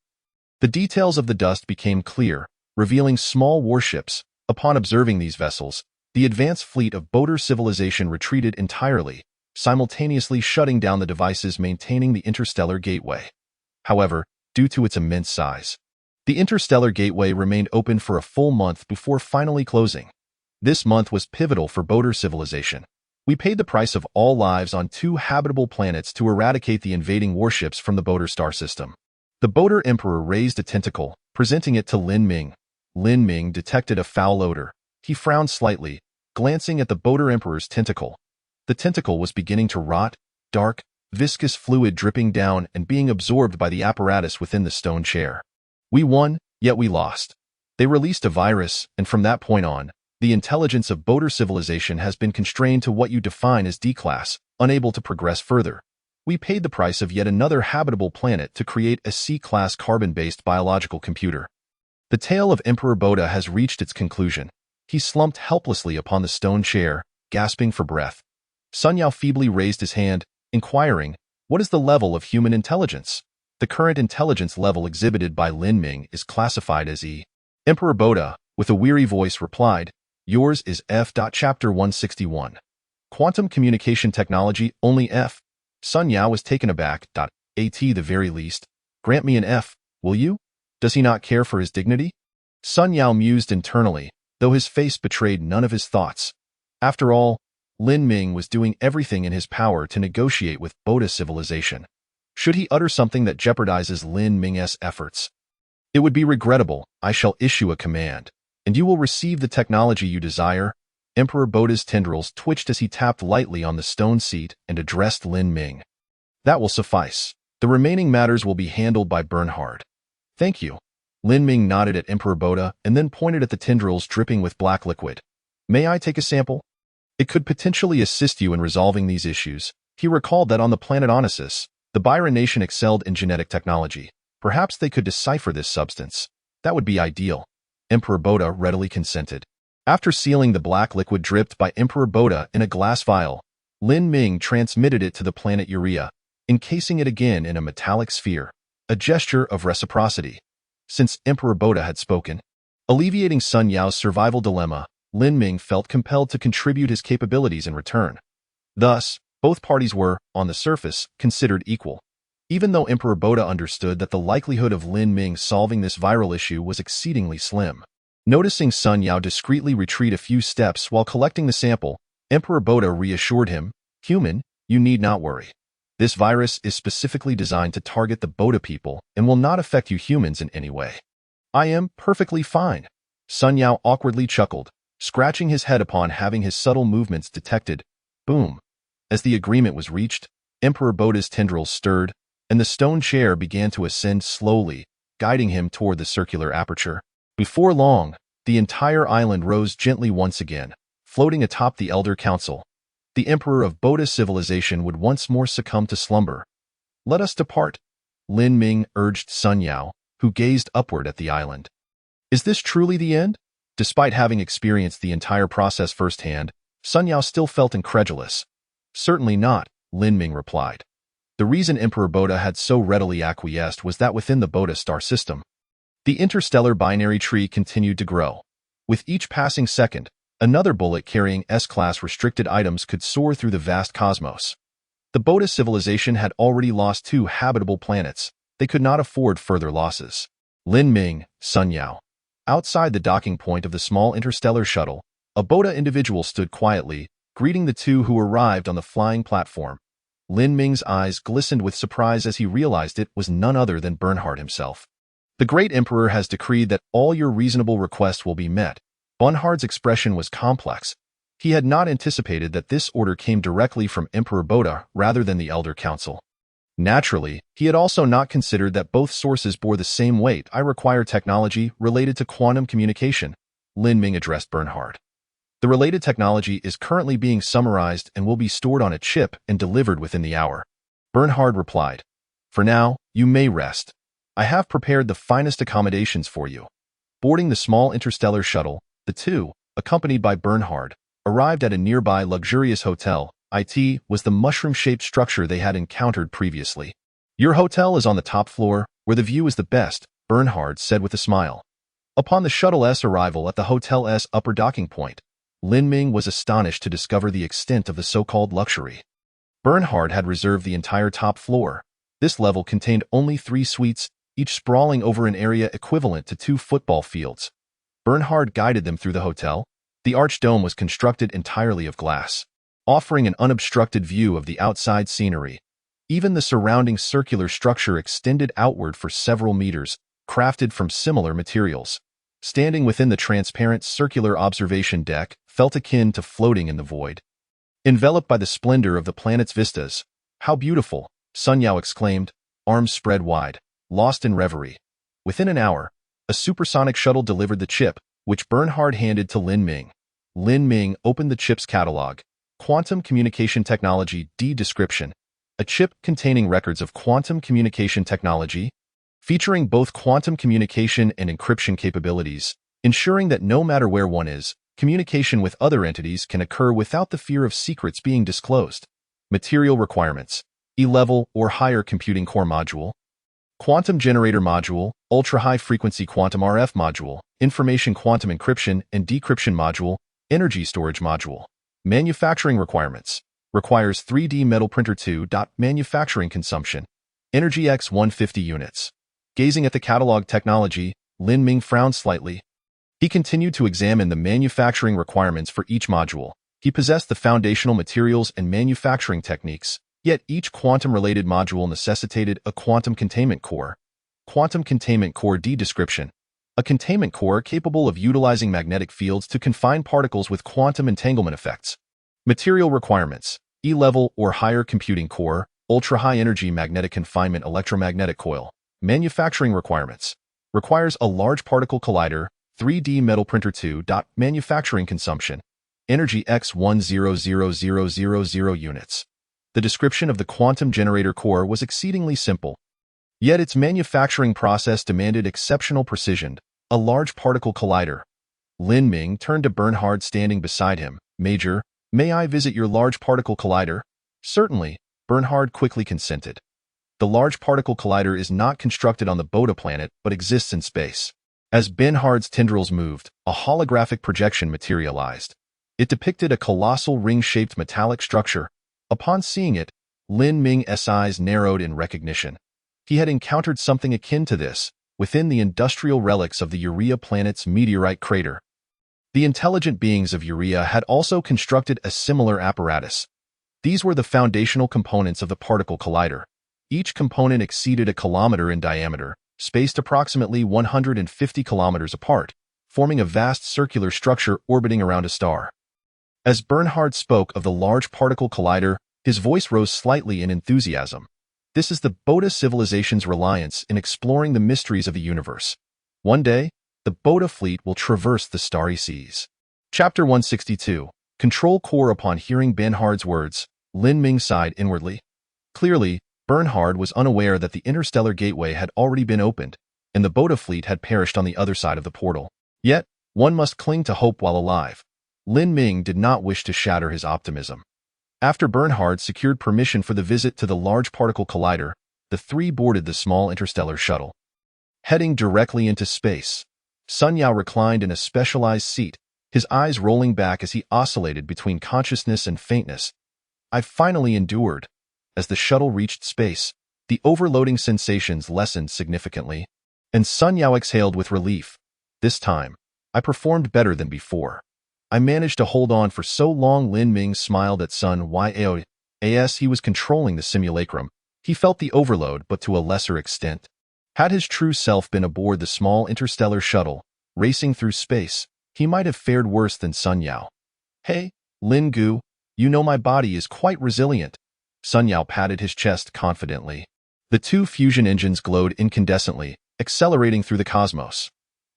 the details of the dust became clear, revealing small warships. Upon observing these vessels, the advanced fleet of Boater civilization retreated entirely, simultaneously shutting down the devices maintaining the Interstellar Gateway. However, due to its immense size, the Interstellar Gateway remained open for a full month before finally closing. This month was pivotal for Boater civilization. We paid the price of all lives on 2 habitable planets to eradicate the invading warships from the Boater star system. The Boater Emperor raised a tentacle, presenting it to Lin Ming. Lin Ming detected a foul odor. He frowned slightly, glancing at the Boater Emperor's tentacle. The tentacle was beginning to rot, dark, viscous fluid dripping down and being absorbed by the apparatus within the stone chair. We won, yet we lost. They released a virus, and from that point on, the intelligence of Boater civilization has been constrained to what you define as D-class, unable to progress further. We paid the price of yet another habitable planet to create a C-class carbon-based biological computer. The tale of Emperor Boda has reached its conclusion. He slumped helplessly upon the stone chair, gasping for breath. Sun Yao feebly raised his hand, inquiring, what is the level of human intelligence? The current intelligence level exhibited by Lin Ming is classified as E. Emperor Boda, with a weary voice, replied, yours is F. Chapter 161. Quantum communication technology, only F. Sun Yao was taken aback. At the very least, grant me an F, will you? Does he not care for his dignity? Sun Yao mused internally, though his face betrayed none of his thoughts. After all, Lin Ming was doing everything in his power to negotiate with Boda civilization. Should he utter something that jeopardizes Lin Ming's efforts? It would be regrettable. I shall issue a command, and you will receive the technology you desire. Emperor Boda's tendrils twitched as he tapped lightly on the stone seat and addressed Lin Ming. That will suffice. The remaining matters will be handled by Bernhard. Thank you. Lin Ming nodded at Emperor Boda and then pointed at the tendrils dripping with black liquid. May I take a sample? It could potentially assist you in resolving these issues. He recalled that on the planet Onassis, the Byron nation excelled in genetic technology. Perhaps they could decipher this substance. That would be ideal. Emperor Boda readily consented. After sealing the black liquid dripped by Emperor Boda in a glass vial, Lin Ming transmitted it to the planet Urea, encasing it again in a metallic sphere, a gesture of reciprocity. Since Emperor Boda had spoken, alleviating Sun Yao's survival dilemma, Lin Ming felt compelled to contribute his capabilities in return. Thus, both parties were, on the surface, considered equal. even though Emperor Boda understood that the likelihood of Lin Ming solving this viral issue was exceedingly slim. Noticing Sun Yao discreetly retreat a few steps while collecting the sample, Emperor Boda reassured him, "Human, you need not worry. This virus is specifically designed to target the Boda people and will not affect you humans in any way." "I am perfectly fine." Sun Yao awkwardly chuckled, scratching his head upon having his subtle movements detected. Boom. As the agreement was reached, Emperor Boda's tendrils stirred, and the stone chair began to ascend slowly, guiding him toward the circular aperture. Before long, the entire island rose gently once again, floating atop the Elder Council. The Emperor of Boda civilization would once more succumb to slumber. "Let us depart," Lin Ming urged Sun Yao, who gazed upward at the island. "Is this truly the end?" Despite having experienced the entire process firsthand, Sun Yao still felt incredulous. "Certainly not," Lin Ming replied. The reason Emperor Boda had so readily acquiesced was that within the Boda star system, the interstellar binary tree continued to grow. With each passing second, another bullet carrying S-class restricted items could soar through the vast cosmos. The Boda civilization had already lost 2 habitable planets. They could not afford further losses. Lin Ming, Sun Yao. Outside the docking point of the small interstellar shuttle, a Boda individual stood quietly, greeting the two who arrived on the flying platform. Lin Ming's eyes glistened with surprise as he realized it was none other than Bernhard himself. "The great emperor has decreed that all your reasonable requests will be met." Bernhard's expression was complex. He had not anticipated that this order came directly from Emperor Boda rather than the Elder Council. Naturally, he had also not considered that both sources bore the same weight. "I require technology related to quantum communication," Lin Ming addressed Bernhard. "The related technology is currently being summarized and will be stored on a chip and delivered within the hour." Bernhard replied, "For now, you may rest. I have prepared the finest accommodations for you." Boarding the small interstellar shuttle, the two, accompanied by Bernhard, arrived at a nearby luxurious hotel. It was the mushroom-shaped structure they had encountered previously. "Your hotel is on the top floor, where the view is the best," Bernhard said with a smile. Upon the shuttle's arrival at the hotel's upper docking point, Lin Ming was astonished to discover the extent of the so-called luxury. Bernhard had reserved the entire top floor. This level contained only 3 suites, each sprawling over an area equivalent to 2 football fields. Bernhard guided them through the hotel. The arched dome was constructed entirely of glass, offering an unobstructed view of the outside scenery. Even the surrounding circular structure extended outward for several meters, crafted from similar materials. Standing within the transparent circular observation deck felt akin to floating in the void. Enveloped by the splendor of the planet's vistas, "How beautiful!" Sun Yao exclaimed, arms spread wide, lost in reverie. Within an hour, a supersonic shuttle delivered the chip, which Bernhard handed to Lin Ming. Lin Ming opened the chip's catalog. Quantum Communication Technology description. A chip containing records of quantum communication technology, featuring both quantum communication and encryption capabilities, ensuring that no matter where one is, communication with other entities can occur without the fear of secrets being disclosed. Material requirements: E-level or higher computing core module, quantum generator module, ultra-high frequency quantum RF module, information quantum encryption and decryption module, energy storage module. Manufacturing requirements: requires 3D metal printer 2. Manufacturing consumption: energy x 150 units. Gazing at the catalog technology, Lin Ming frowned slightly. He continued to examine the manufacturing requirements for each module. He possessed the foundational materials and manufacturing techniques, yet each quantum-related module necessitated a quantum containment core. Quantum containment core description: a containment core capable of utilizing magnetic fields to confine particles with quantum entanglement effects. Material requirements: E-level or higher computing core, ultra-high energy magnetic confinement electromagnetic coil. Manufacturing requirements: requires a large particle collider, 3D metal printer 2. Manufacturing consumption: energy x 100,000 units. The description of the quantum generator core was exceedingly simple, yet its manufacturing process demanded exceptional precision. A large particle collider. Lin Ming turned to Bernhard standing beside him. "Major, may I visit your large particle collider?" "Certainly," Bernhard quickly consented. The Large Particle Collider is not constructed on the Boda planet but exists in space. As Bernhard's tendrils moved, a holographic projection materialized. It depicted a colossal ring-shaped metallic structure. Upon seeing it, Lin Ming's eyes narrowed in recognition. He had encountered something akin to this within the industrial relics of the Urea planet's meteorite crater. The intelligent beings of Urea had also constructed a similar apparatus. These were the foundational components of the particle collider. Each component exceeded a kilometer in diameter, spaced approximately 150 kilometers apart, forming a vast circular structure orbiting around a star. As Bernhard spoke of the large particle collider, his voice rose slightly in enthusiasm. This is the Boda civilization's reliance in exploring the mysteries of the universe. One day, the Boda fleet will traverse the starry seas. Chapter 162. Control Core. Upon hearing Bernhard's words, Lin Ming sighed inwardly. Clearly, Bernhard was unaware that the interstellar gateway had already been opened, and the Boda fleet had perished on the other side of the portal. Yet, one must cling to hope while alive. Lin Ming did not wish to shatter his optimism. After Bernhard secured permission for the visit to the Large Particle Collider, the three boarded the small interstellar shuttle. Heading directly into space, Sun Yao reclined in a specialized seat, his eyes rolling back as he oscillated between consciousness and faintness. I finally endured. As the shuttle reached space, the overloading sensations lessened significantly, and Sun Yao exhaled with relief. This time, I performed better than before. I managed to hold on for so long. Lin Ming smiled at Sun Yao. As he was controlling the simulacrum, he felt the overload, but to a lesser extent. Had his true self been aboard the small interstellar shuttle, racing through space, he might have fared worse than Sun Yao. Hey, Lin Gu, you know my body is quite resilient. Sun Yao patted his chest confidently. The two fusion engines glowed incandescently, accelerating through the cosmos.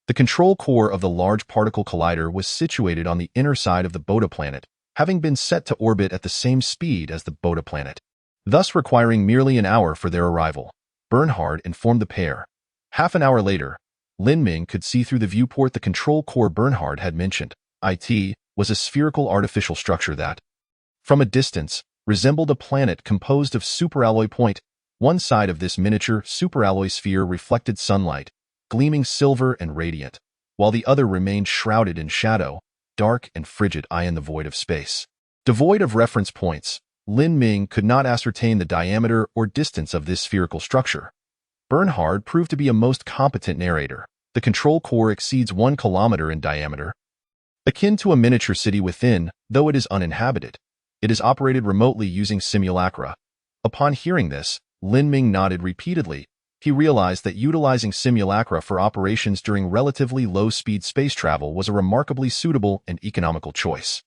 The control core of the Large Particle Collider was situated on the inner side of the Boda planet, having been set to orbit at the same speed as the Boda planet, thus requiring merely an hour for their arrival. Bernhard informed the pair. Half an hour later, Lin Ming could see through the viewport the control core Bernhard had mentioned. It was a spherical artificial structure that, from a distance, resembled a planet composed of superalloy point. One side of this miniature superalloy sphere reflected sunlight, gleaming silver and radiant, while the other remained shrouded in shadow, dark and frigid in the void of space. Devoid of reference points, Lin Ming could not ascertain the diameter or distance of this spherical structure. Bernhard proved to be a most competent narrator. The control core exceeds 1 kilometer in diameter. Akin to a miniature city within, though it is uninhabited. It is operated remotely using simulacra. Upon hearing this, Lin Ming nodded repeatedly. He realized that utilizing simulacra for operations during relatively low-speed space travel was a remarkably suitable and economical choice.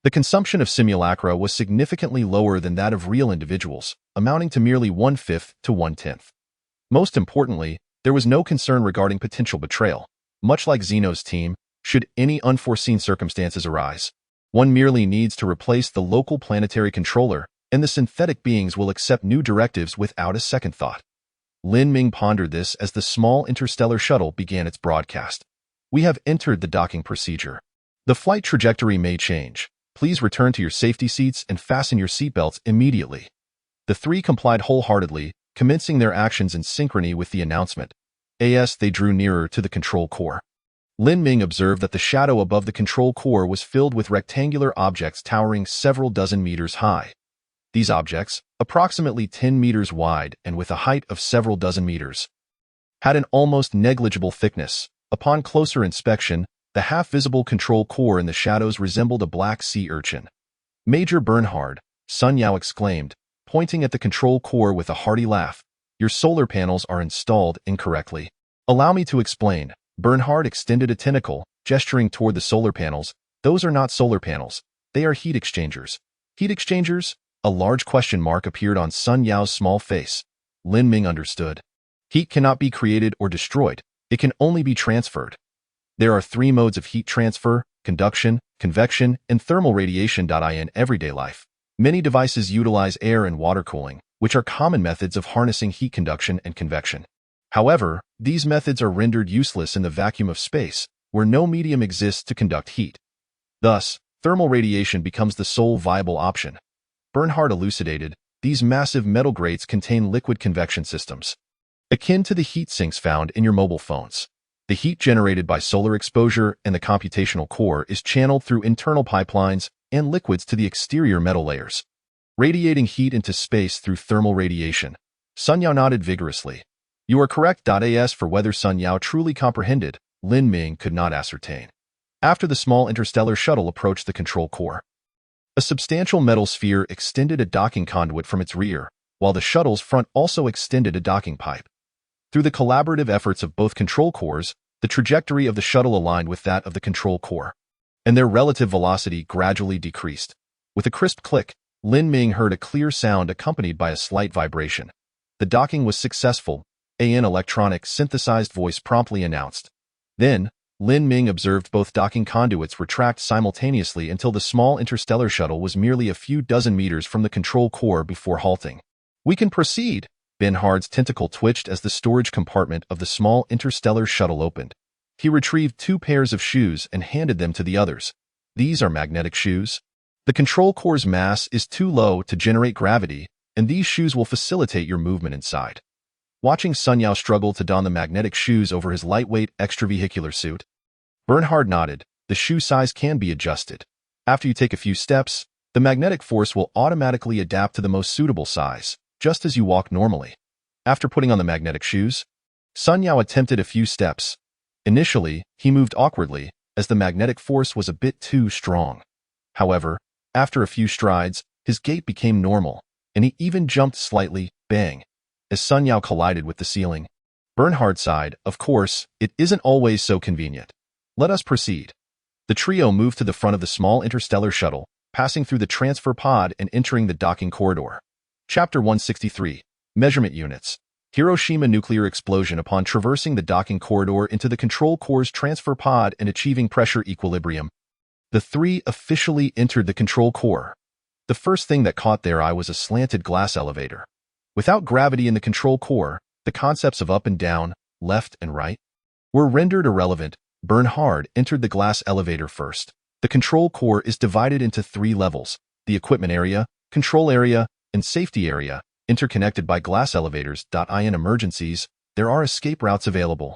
The consumption of simulacra was significantly lower than that of real individuals, amounting to merely 1/5 to 1/10. Most importantly, there was no concern regarding potential betrayal. Much like Zeno's team, should any unforeseen circumstances arise, one merely needs to replace the local planetary controller, and the synthetic beings will accept new directives without a second thought. Lin Ming pondered this as the small interstellar shuttle began its broadcast. We have entered the docking procedure. The flight trajectory may change. Please return to your safety seats and fasten your seatbelts immediately. The three complied wholeheartedly, commencing their actions in synchrony with the announcement. As they drew nearer to the control core, Lin Ming observed that the shadow above the control core was filled with rectangular objects towering several dozen meters high. These objects, approximately 10 meters wide and with a height of several dozen meters, had an almost negligible thickness. Upon closer inspection, the half-visible control core in the shadows resembled a black sea urchin. Major Bernhard, Sun Yao exclaimed, pointing at the control core with a hearty laugh. Your solar panels are installed incorrectly. Allow me to explain. Bernhard extended a tentacle, gesturing toward the solar panels. Those are not solar panels. They are heat exchangers. Heat exchangers? A large question mark appeared on Sun Yao's small face. Lin Ming understood. Heat cannot be created or destroyed. It can only be transferred. There are 3 modes of heat transfer: conduction, convection, and thermal radiation. In everyday life, many devices utilize air and water cooling, which are common methods of harnessing heat conduction and convection. However, these methods are rendered useless in the vacuum of space, where no medium exists to conduct heat. Thus, thermal radiation becomes the sole viable option. Bernhard elucidated, these massive metal grates contain liquid convection systems, akin to the heat sinks found in your mobile phones. The heat generated by solar exposure and the computational core is channeled through internal pipelines and liquids to the exterior metal layers. radiating heat into space through thermal radiation. Sun Yao nodded vigorously. You are correct. As for whether Sun Yao truly comprehended, Lin Ming could not ascertain. After the small interstellar shuttle approached the control core, a substantial metal sphere extended a docking conduit from its rear, while the shuttle's front also extended a docking pipe. Through the collaborative efforts of both control cores, the trajectory of the shuttle aligned with that of the control core, and their relative velocity gradually decreased. With a crisp click, Lin Ming heard a clear sound accompanied by a slight vibration. The docking was successful, an electronic synthesized voice promptly announced. Then, Lin Ming observed both docking conduits retract simultaneously until the small interstellar shuttle was merely a few dozen meters from the control core before halting. We can proceed. Bernhard's tentacle twitched as the storage compartment of the small interstellar shuttle opened. He retrieved 2 pairs of shoes and handed them to the others. These are magnetic shoes. The control core's mass is too low to generate gravity, and these shoes will facilitate your movement inside. Watching Sun Yao struggle to don the magnetic shoes over his lightweight extravehicular suit, Bernhard nodded. The shoe size can be adjusted. After you take a few steps, the magnetic force will automatically adapt to the most suitable size, just as you walk normally. After putting on the magnetic shoes, Sun Yao attempted a few steps. Initially, he moved awkwardly, as the magnetic force was a bit too strong. However, after a few strides, his gait became normal, and he even jumped slightly, bang, as Sun Yao collided with the ceiling. Bernhard sighed. Of course, it isn't always so convenient. Let us proceed. The trio moved to the front of the small interstellar shuttle, passing through the transfer pod and entering the docking corridor. Chapter 163. Measurement Units. Hiroshima nuclear explosion. Upon traversing the docking corridor into the control core's transfer pod and achieving pressure equilibrium, the 3 officially entered the control core. The first thing that caught their eye was a slanted glass elevator. Without gravity in the control core, the concepts of up and down, left and right, were rendered irrelevant. Bernhard entered the glass elevator first. The control core is divided into 3 levels: the equipment area, control area, and safety area, interconnected by glass elevators. In emergencies, there are escape routes available.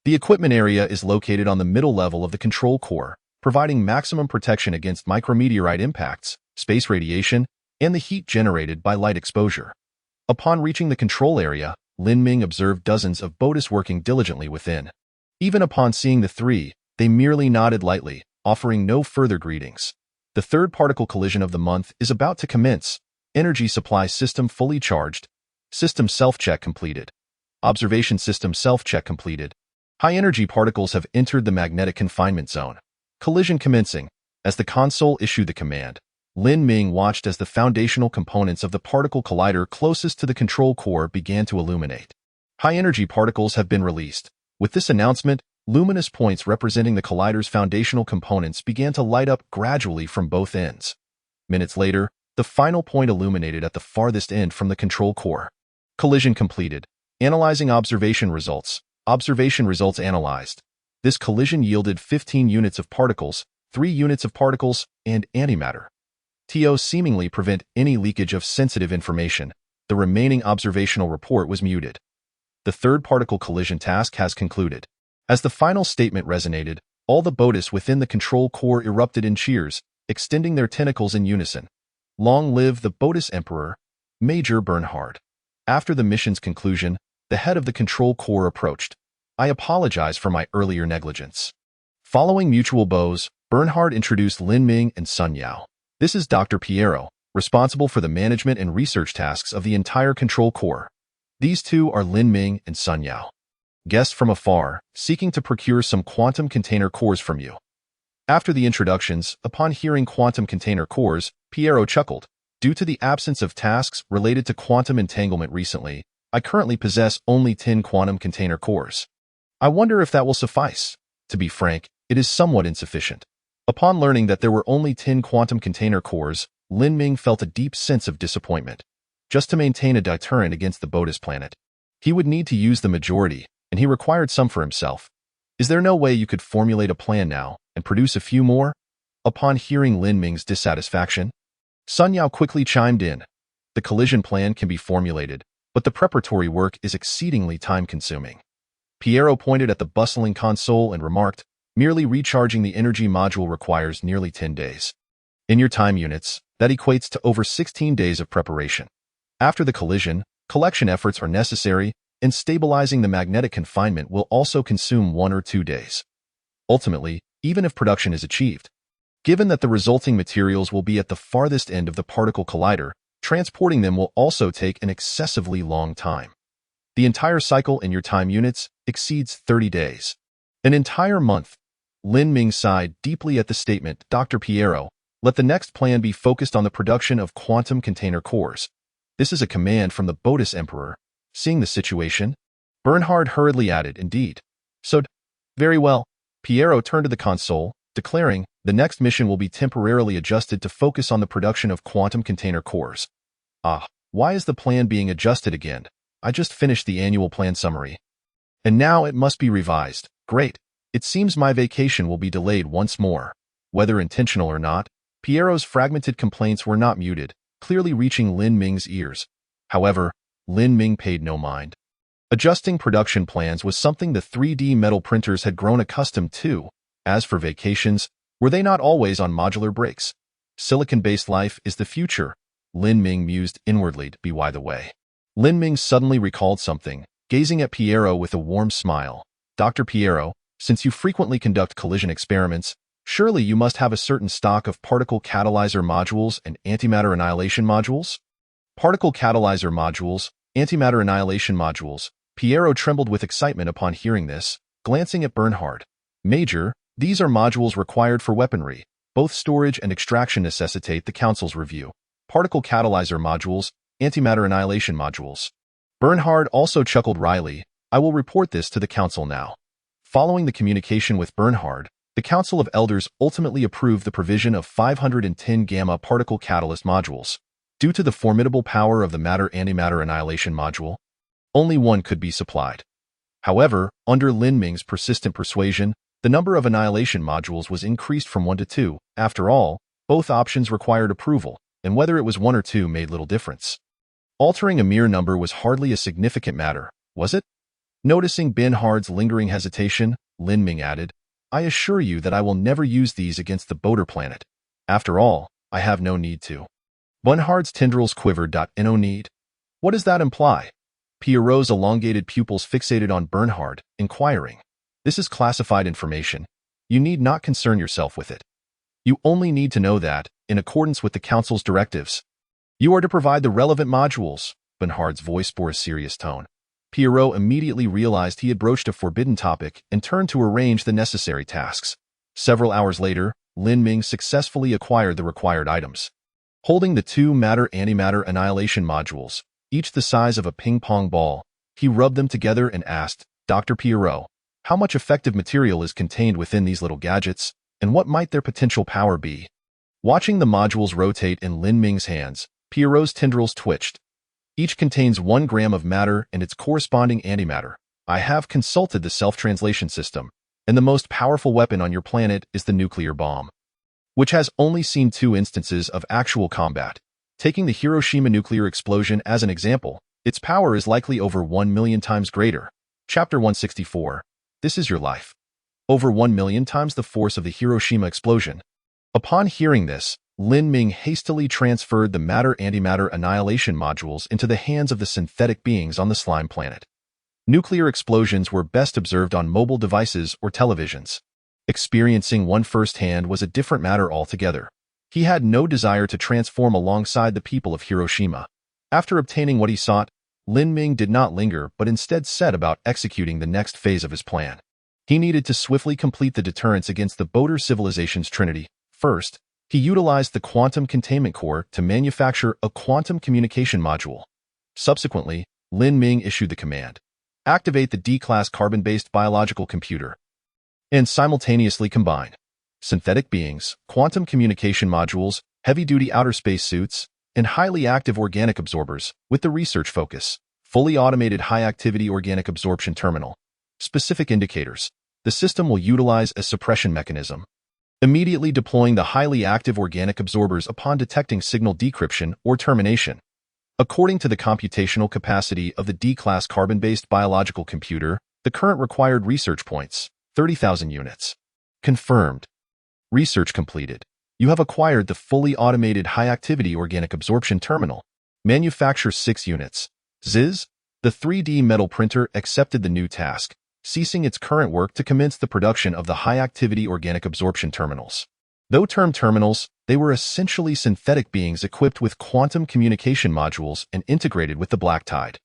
The equipment area is located on the middle level of the control core, providing maximum protection against micrometeorite impacts, space radiation, and the heat generated by light exposure. Upon reaching the control area, Lin Ming observed dozens of BOTUS working diligently within. Even upon seeing the 3, they merely nodded lightly, offering no further greetings. The 3rd particle collision of the month is about to commence. Energy supply system fully charged. System self-check completed. Observation system self-check completed. High-energy particles have entered the magnetic confinement zone. Collision commencing. As the console issued the command, Lin Ming watched as the foundational components of the particle collider closest to the control core began to illuminate. High-energy particles have been released. With this announcement, luminous points representing the collider's foundational components began to light up gradually from both ends. Minutes later, the final point illuminated at the farthest end from the control core. Collision completed. Analyzing observation results. Observation results analyzed. This collision yielded 15 units of particles, 3 units of particles, and antimatter. To seemingly prevent any leakage of sensitive information, the remaining observational report was muted. The 3rd particle collision task has concluded. As the final statement resonated, all the BOTUS within the control core erupted in cheers, extending their tentacles in unison. Long live the BOTUS Emperor, Major Bernhard. After the mission's conclusion, the head of the control core approached. I apologize for my earlier negligence. Following mutual bows, Bernhard introduced Lin Ming and Sun Yao. This is Dr. Piero, responsible for the management and research tasks of the entire control core. These 2 are Lin Ming and Sun Yao. Guests from afar, seeking to procure some quantum container cores from you. After the introductions, upon hearing quantum container cores, Piero chuckled. Due to the absence of tasks related to quantum entanglement recently, I currently possess only 10 quantum container cores. I wonder if that will suffice. To be frank, it is somewhat insufficient. Upon learning that there were only 10 quantum container cores, Lin Ming felt a deep sense of disappointment. Just to maintain a deterrent against the BOTUS planet, he would need to use the majority, and he required some for himself. Is there no way you could formulate a plan now and produce a few more? Upon hearing Lin Ming's dissatisfaction, Sun Yao quickly chimed in. The collision plan can be formulated, but the preparatory work is exceedingly time-consuming. Piero pointed at the bustling console and remarked, merely recharging the energy module requires nearly 10 days. In your time units, that equates to over 16 days of preparation. After the collision, collection efforts are necessary, and stabilizing the magnetic confinement will also consume 1 or 2 days. Ultimately, even if production is achieved, given that the resulting materials will be at the farthest end of the particle collider, transporting them will also take an excessively long time. The entire cycle in your time units exceeds 30 days. An entire month. Lin Ming sighed deeply at the statement. Dr. Piero, let the next plan be focused on the production of quantum container cores. This is a command from the Bodis Emperor. Seeing the situation, Bernhard hurriedly added, indeed. So, very well. Piero turned to the console, declaring, the next mission will be temporarily adjusted to focus on the production of quantum container cores. Ah, why is the plan being adjusted again? I just finished the annual plan summary. And now it must be revised. Great. It seems my vacation will be delayed once more. Whether intentional or not, Piero's fragmented complaints were not muted, clearly reaching Lin Ming's ears. However, Lin Ming paid no mind. Adjusting production plans was something the 3D metal printers had grown accustomed to. As for vacations, were they not always on modular breaks? Silicon-based life is the future, Lin Ming mused inwardly. By the way. Lin Ming suddenly recalled something, gazing at Piero with a warm smile. Dr. Piero, since you frequently conduct collision experiments, surely you must have a certain stock of particle catalyzer modules and antimatter annihilation modules? Particle catalyzer modules, antimatter annihilation modules. Piero trembled with excitement upon hearing this, glancing at Bernhard. Major, these are modules required for weaponry. Both storage and extraction necessitate the Council's review. Particle catalyzer modules, antimatter annihilation modules. Bernhard also chuckled wryly. I will report this to the Council now. Following the communication with Bernhard, the Council of Elders ultimately approved the provision of 510 gamma particle catalyst modules. Due to the formidable power of the matter-antimatter annihilation module, only one could be supplied. However, under Lin Ming's persistent persuasion, the number of annihilation modules was increased from 1 to 2. After all, both options required approval, and whether it was 1 or 2 made little difference. Altering a mere number was hardly a significant matter, was it? Noticing Bernhard's lingering hesitation, Lin Ming added, I assure you that I will never use these against the Boder planet. After all, I have no need to. Bernhard's tendrils quivered. No need? What does that imply? Piero's elongated pupils fixated on Bernhard, inquiring. This is classified information. You need not concern yourself with it. You only need to know that, in accordance with the Council's directives, you are to provide the relevant modules. Bernhard's voice bore a serious tone. Piero immediately realized he had broached a forbidden topic and turned to arrange the necessary tasks. Several hours later, Lin Ming successfully acquired the required items. Holding the 2 matter-antimatter annihilation modules, each the size of a ping-pong ball, he rubbed them together and asked, Dr. Piero, how much effective material is contained within these little gadgets, and what might their potential power be? Watching the modules rotate in Lin Ming's hands, Piero's tendrils twitched. Each contains 1 gram of matter and its corresponding antimatter. I have consulted the self-translation system, and the most powerful weapon on your planet is the nuclear bomb, which has only seen 2 instances of actual combat. Taking the Hiroshima nuclear explosion as an example, its power is likely over 1 million times greater. Chapter 164. This is your life. Over 1 million times the force of the Hiroshima explosion. Upon hearing this, Lin Ming hastily transferred the matter-antimatter annihilation modules into the hands of the synthetic beings on the slime planet. Nuclear explosions were best observed on mobile devices or televisions. Experiencing one firsthand was a different matter altogether. He had no desire to transform alongside the people of Hiroshima. After obtaining what he sought, Lin Ming did not linger but instead set about executing the next phase of his plan. He needed to swiftly complete the deterrence against the Boder civilization's trinity. First, he utilized the quantum containment core to manufacture a quantum communication module. Subsequently, Lin Ming issued the command, activate the D-class carbon-based biological computer, and simultaneously combine synthetic beings, quantum communication modules, heavy-duty outer space suits, and highly active organic absorbers with the research focus, fully automated high-activity organic absorption terminal. Specific indicators. The system will utilize a suppression mechanism, immediately deploying the highly active organic absorbers upon detecting signal decryption or termination. According to the computational capacity of the D-class carbon-based biological computer, the current required research points, 30,000 units. Confirmed. Research completed. You have acquired the fully automated high-activity organic absorption terminal. Manufacture 6 units. ZIZ, the 3D metal printer accepted the new task, ceasing its current work to commence the production of the high-activity organic absorption terminals. Though termed terminals, they were essentially synthetic beings equipped with quantum communication modules and integrated with the black tide.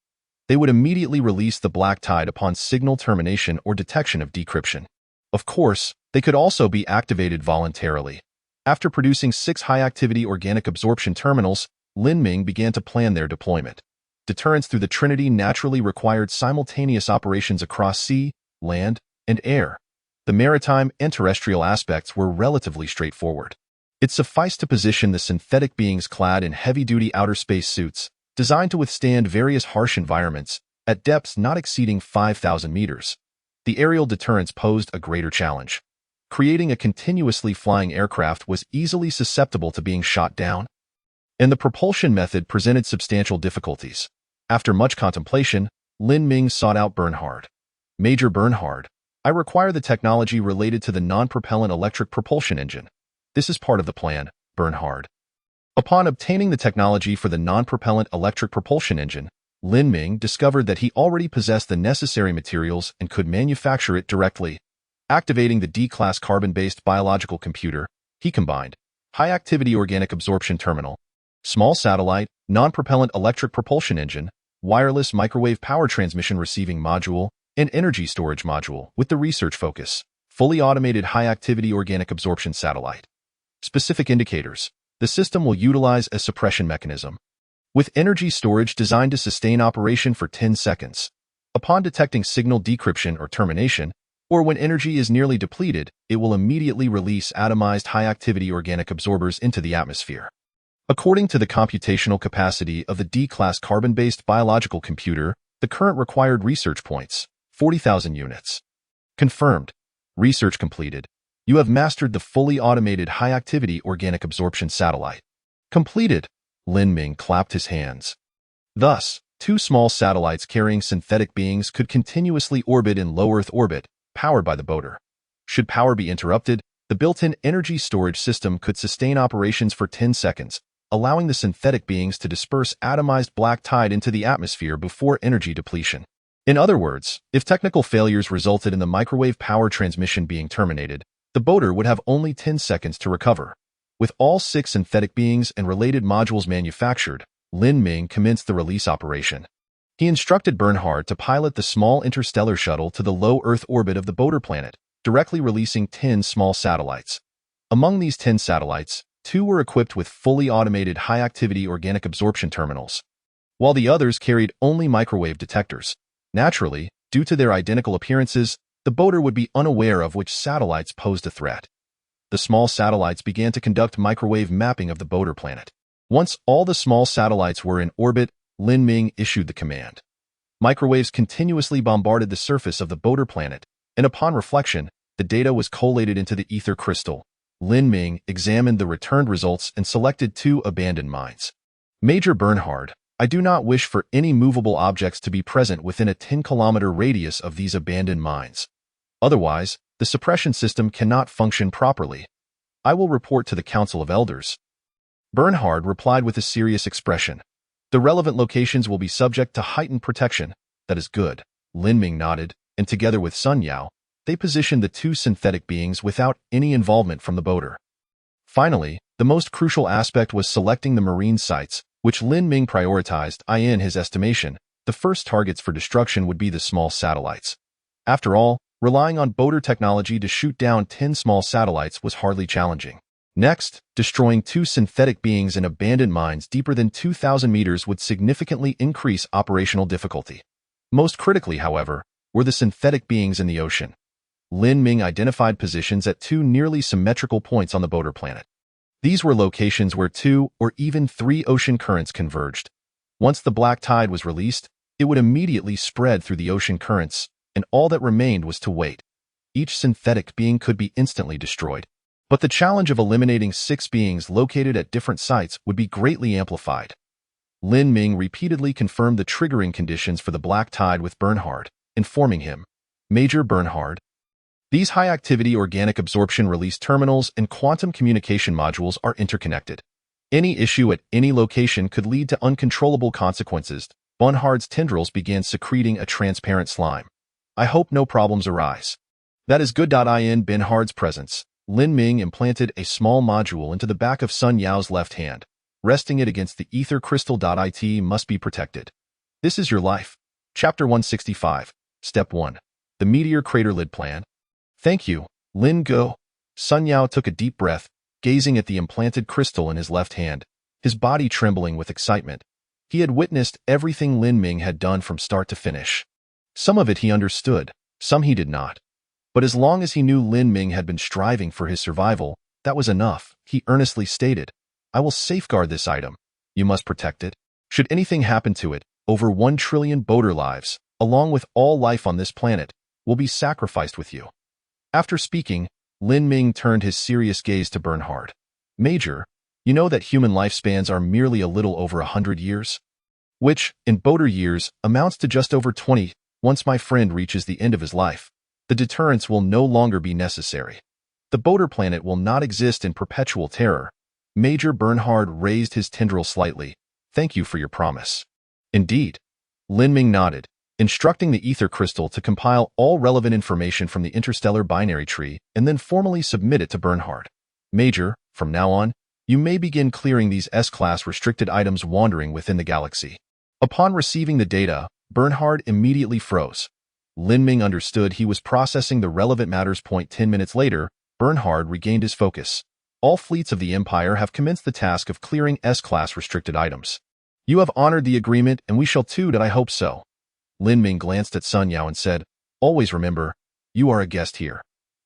They would immediately release the black tide upon signal termination or detection of decryption. Of course, they could also be activated voluntarily. After producing 6 high-activity organic absorption terminals, Lin Ming began to plan their deployment. Deterrence through the Trinity naturally required simultaneous operations across sea, land, and air. The maritime and terrestrial aspects were relatively straightforward. It sufficed to position the synthetic beings clad in heavy-duty outer space suits, designed to withstand various harsh environments, at depths not exceeding 5,000 meters. The aerial deterrence posed a greater challenge. Creating a continuously flying aircraft was easily susceptible to being shot down, and the propulsion method presented substantial difficulties. After much contemplation, Lin Ming sought out Bernhard. Major Bernhard, I require the technology related to the non-propellant electric propulsion engine. This is part of the plan, Bernhard. Upon obtaining the technology for the non-propellant electric propulsion engine, Lin Ming discovered that he already possessed the necessary materials and could manufacture it directly. Activating the D-class carbon-based biological computer, he combined high-activity organic absorption terminal, small satellite, non-propellant electric propulsion engine, wireless microwave power transmission receiving module, and energy storage module with the research focus, fully automated high-activity organic absorption satellite. Specific indicators. The system will utilize a suppression mechanism, with energy storage designed to sustain operation for 10 seconds. Upon detecting signal decryption or termination, or when energy is nearly depleted, it will immediately release atomized high-activity organic absorbers into the atmosphere. According to the computational capacity of the D-class carbon-based biological computer, the current required research points, 40,000 units. Confirmed. Research completed. You have mastered the fully automated high-activity organic absorption satellite. Completed. Lin Ming clapped his hands. Thus, 2 small satellites carrying synthetic beings could continuously orbit in low Earth orbit, powered by the boater. Should power be interrupted, the built-in energy storage system could sustain operations for 10 seconds, allowing the synthetic beings to disperse atomized black tide into the atmosphere before energy depletion. In other words, if technical failures resulted in the microwave power transmission being terminated, the boater would have only 10 seconds to recover. With all 6 synthetic beings and related modules manufactured, Lin Ming commenced the release operation. He instructed Bernhard to pilot the small interstellar shuttle to the low Earth orbit of the boater planet, directly releasing 10 small satellites. Among these 10 satellites, 2 were equipped with fully automated high-activity organic absorption terminals, while the others carried only microwave detectors. Naturally, due to their identical appearances, the boater would be unaware of which satellites posed a threat. The small satellites began to conduct microwave mapping of the boater planet. Once all the small satellites were in orbit, Lin Ming issued the command. Microwaves continuously bombarded the surface of the boater planet, and upon reflection, the data was collated into the ether crystal. Lin Ming examined the returned results and selected 2 abandoned mines. Major Bernhard, I do not wish for any movable objects to be present within a 10-kilometer radius of these abandoned mines. Otherwise, the suppression system cannot function properly. I will report to the Council of Elders. Bernhard replied with a serious expression. The relevant locations will be subject to heightened protection. That is good. Lin Ming nodded, and together with Sun Yao, they positioned the 2 synthetic beings without any involvement from the boater. Finally, the most crucial aspect was selecting the marine sites, which Lin Ming prioritized. In his estimation, the first targets for destruction would be the small satellites. After all, relying on boater technology to shoot down 10 small satellites was hardly challenging. Next, destroying 2 synthetic beings in abandoned mines deeper than 2,000 meters would significantly increase operational difficulty. Most critically, however, were the synthetic beings in the ocean. Lin Ming identified positions at 2 nearly symmetrical points on the boater planet. These were locations where 2 or even 3 ocean currents converged. Once the black tide was released, it would immediately spread through the ocean currents, and all that remained was to wait. Each synthetic being could be instantly destroyed. But the challenge of eliminating 6 beings located at different sites would be greatly amplified. Lin Ming repeatedly confirmed the triggering conditions for the black tide with Bernhard, informing him, Major Bernhard, These high-activity organic absorption release terminals and quantum communication modules are interconnected. Any issue at any location could lead to uncontrollable consequences. Bernhard's tendrils began secreting a transparent slime. I hope no problems arise. That is good. In Bernhard's presence, Lin Ming implanted a small module into the back of Sun Yao's left hand, resting it against the ether crystal. It must be protected. This is your life. Chapter 165. Step 1. The meteor crater lid plan. Thank you, Lin Go. Sun Yao took a deep breath, gazing at the implanted crystal in his left hand, his body trembling with excitement. He had witnessed everything Lin Ming had done from start to finish. Some of it he understood, some he did not. But as long as he knew Lin Ming had been striving for his survival, that was enough. He earnestly stated, I will safeguard this item. You must protect it. Should anything happen to it, over 1 trillion boater lives, along with all life on this planet, will be sacrificed with you. After speaking, Lin Ming turned his serious gaze to Bernhard. Major, you know that human lifespans are merely a little over 100 years? Which, in boater years, amounts to just over 20. Once my friend reaches the end of his life, the deterrence will no longer be necessary. The boater planet will not exist in perpetual terror. Major Bernhard raised his tendril slightly. Thank you for your promise. Indeed. Lin Ming nodded, instructing the ether crystal to compile all relevant information from the interstellar binary tree and then formally submit it to Bernhard. Major, from now on, you may begin clearing these S-class restricted items wandering within the galaxy. Upon receiving the data, Bernhard immediately froze. Lin Ming understood he was processing the relevant matters. 10 minutes later, Bernhard regained his focus. All fleets of the Empire have commenced the task of clearing S-class restricted items. You have honored the agreement, and we shall too. I hope so. Lin Ming glanced at Sun Yao and said, Always remember, you are a guest here.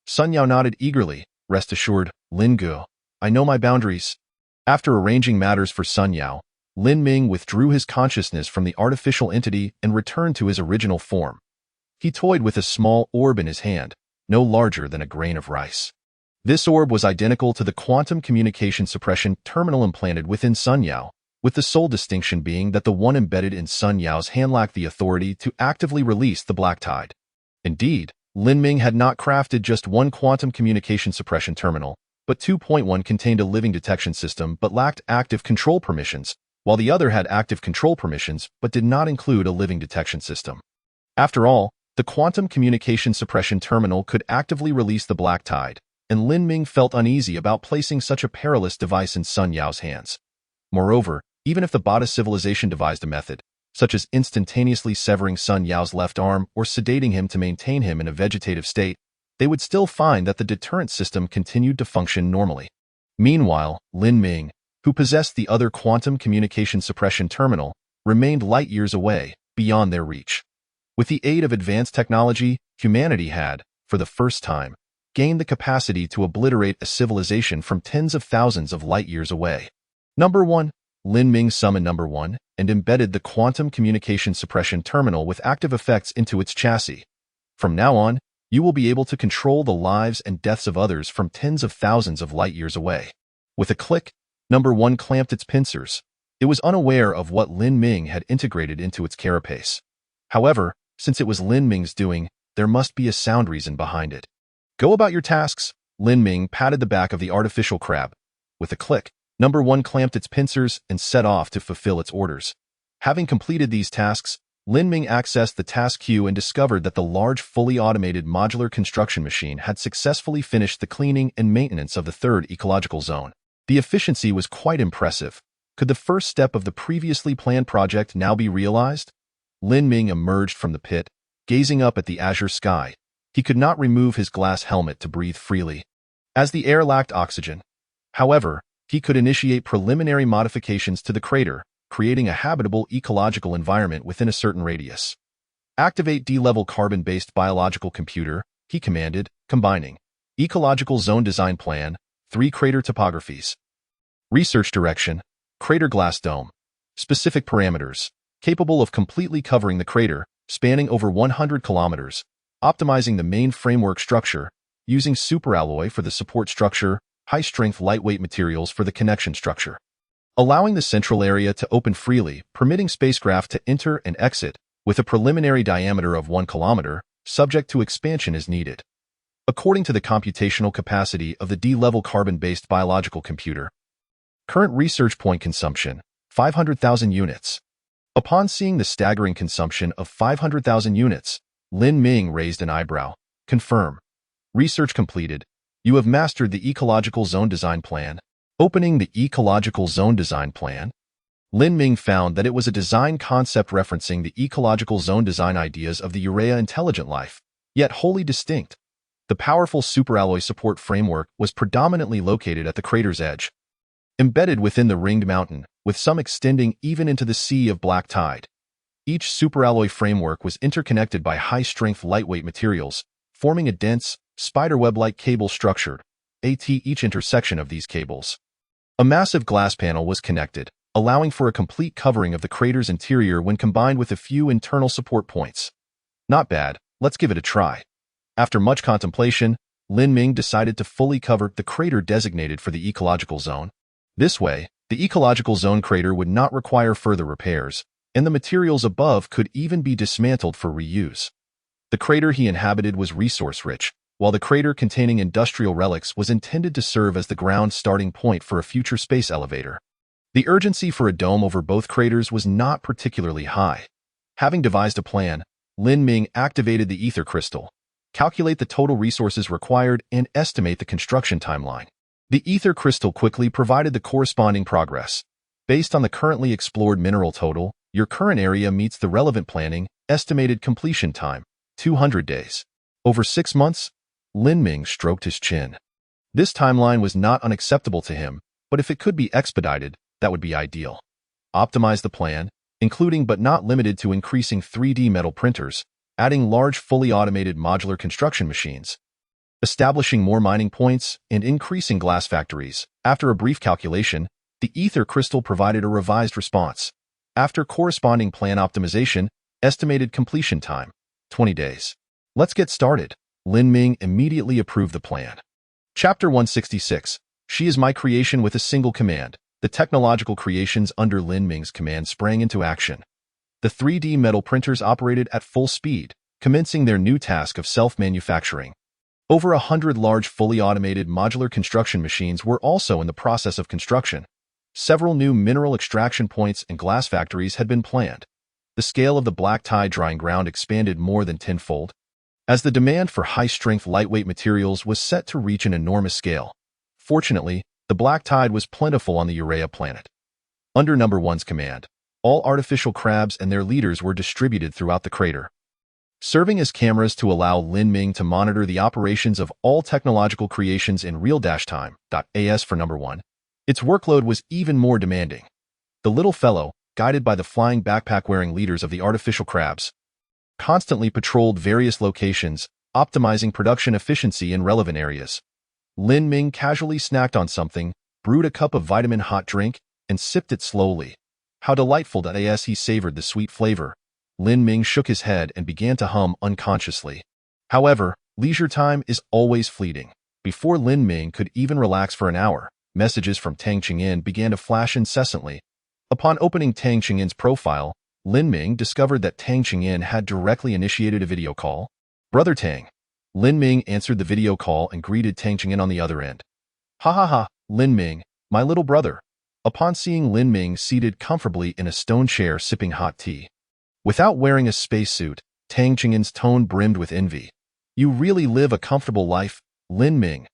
Sun Yao nodded eagerly. Rest assured, Lin Gu. I know my boundaries. After arranging matters for Sun Yao, Lin Ming withdrew his consciousness from the artificial entity and returned to his original form. He toyed with a small orb in his hand, no larger than a grain of rice. This orb was identical to the quantum communication suppression terminal implanted within Sun Yao, with the sole distinction being that the one embedded in Sun Yao's hand lacked the authority to actively release the black tide. Indeed, Lin Ming had not crafted just one quantum communication suppression terminal, but 2.1 contained a living detection system but lacked active control permissions, while the other had active control permissions but did not include a living detection system. After all, the quantum communication suppression terminal could actively release the black tide, and Lin Ming felt uneasy about placing such a perilous device in Sun Yao's hands. Moreover, even if the Bada civilization devised a method, such as instantaneously severing Sun Yao's left arm or sedating him to maintain him in a vegetative state, they would still find that the deterrent system continued to function normally. Meanwhile, Lin Ming, who possessed the other quantum communication suppression terminal, remained light years away, beyond their reach. With the aid of advanced technology, humanity had, for the first time, gained the capacity to obliterate a civilization from tens of thousands of light years away. Number 1. Lin Ming summoned Number 1 and embedded the quantum communication suppression terminal with active effects into its chassis. From now on, you will be able to control the lives and deaths of others from tens of thousands of light years away. With a click, Number 1 clamped its pincers. It was unaware of what Lin Ming had integrated into its carapace. However, since it was Lin Ming's doing, there must be a sound reason behind it. Go about your tasks. Lin Ming patted the back of the artificial crab. With a click, Number 1 clamped its pincers and set off to fulfill its orders. Having completed these tasks, Lin Ming accessed the task queue and discovered that the large, fully automated modular construction machine had successfully finished the cleaning and maintenance of the third ecological zone. The efficiency was quite impressive. Could the first step of the previously planned project now be realized? Lin Ming emerged from the pit, gazing up at the azure sky. He could not remove his glass helmet to breathe freely, as the air lacked oxygen. However, he could initiate preliminary modifications to the crater, creating a habitable ecological environment within a certain radius. Activate D-level carbon-based biological computer, he commanded, combining ecological zone design plan, 3 crater topographies. Research direction, crater glass dome. Specific parameters, capable of completely covering the crater, spanning over 100 kilometers, optimizing the main framework structure, using superalloy for the support structure, high-strength lightweight materials for the connection structure. Allowing the central area to open freely, permitting spacecraft to enter and exit, with a preliminary diameter of 1 kilometer, subject to expansion as needed. according to the computational capacity of the D-level carbon-based biological computer. Current research point consumption, 500,000 units. Upon seeing the staggering consumption of 500,000 units, Lin Ming raised an eyebrow. Confirm. Research completed. You have mastered the ecological zone design plan. Opening the ecological zone design plan, Lin Ming found that it was a design concept referencing the ecological zone design ideas of the urea intelligent life, yet wholly distinct. The powerful superalloy support framework was predominantly located at the crater's edge, embedded within the ringed mountain, with some extending even into the sea of black tide. Each superalloy framework was interconnected by high-strength lightweight materials, forming a dense, spiderweb-like cable structure, at each intersection of these cables. A massive glass panel was connected, allowing for a complete covering of the crater's interior when combined with a few internal support points. Not bad, let's give it a try. After much contemplation, Lin Ming decided to fully cover the crater designated for the ecological zone. This way, the ecological zone crater would not require further repairs, and the materials above could even be dismantled for reuse. The crater he inhabited was resource-rich, while the crater containing industrial relics was intended to serve as the ground starting point for a future space elevator. The urgency for a dome over both craters was not particularly high. Having devised a plan, Lin Ming activated the ether crystal, calculate the total resources required, and estimate the construction timeline. The ether crystal quickly provided the corresponding progress. Based on the currently explored mineral total, your current area meets the relevant planning, estimated completion time, 200 days. Over 6 months, Lin Ming stroked his chin. This timeline was not unacceptable to him, but if it could be expedited, that would be ideal. Optimize the plan, including but not limited to increasing 3D metal printers, adding large fully automated modular construction machines, establishing more mining points, and increasing glass factories. After a brief calculation, the ether crystal provided a revised response. After corresponding plan optimization, estimated completion time, 20 days. Let's get started. Lin Ming immediately approved the plan. Chapter 166. She is my creation with a single command. The technological creations under Lin Ming's command sprang into action. The 3D metal printers operated at full speed, commencing their new task of self-manufacturing. Over 100 large fully automated modular construction machines were also in the process of construction. Several new mineral extraction points and glass factories had been planned. The scale of the black tide drying ground expanded more than tenfold, as the demand for high-strength lightweight materials was set to reach an enormous scale. Fortunately, the black tide was plentiful on the Urea planet. Under Number 1's command, all artificial crabs and their leaders were distributed throughout the crater, serving as cameras to allow Lin Ming to monitor the operations of all technological creations in real-time. As for Number 1, its workload was even more demanding. The little fellow, guided by the flying backpack-wearing leaders of the artificial crabs, constantly patrolled various locations, optimizing production efficiency in relevant areas. Lin Ming casually snacked on something, brewed a cup of vitamin hot drink, and sipped it slowly. How delightful that as he savored the sweet flavor. Lin Ming shook his head and began to hum unconsciously. However, leisure time is always fleeting. Before Lin Ming could even relax for an hour, messages from Tang Qingyin began to flash incessantly. Upon opening Tang Qingyin's profile, Lin Ming discovered that Tang Qingyin had directly initiated a video call. Brother Tang. Lin Ming answered the video call and greeted Tang Qingyin on the other end. Ha ha ha, Lin Ming, my little brother. Upon seeing Lin Ming seated comfortably in a stone chair sipping hot tea, without wearing a spacesuit, Tang Qingyin's tone brimmed with envy. You really live a comfortable life, Lin Ming.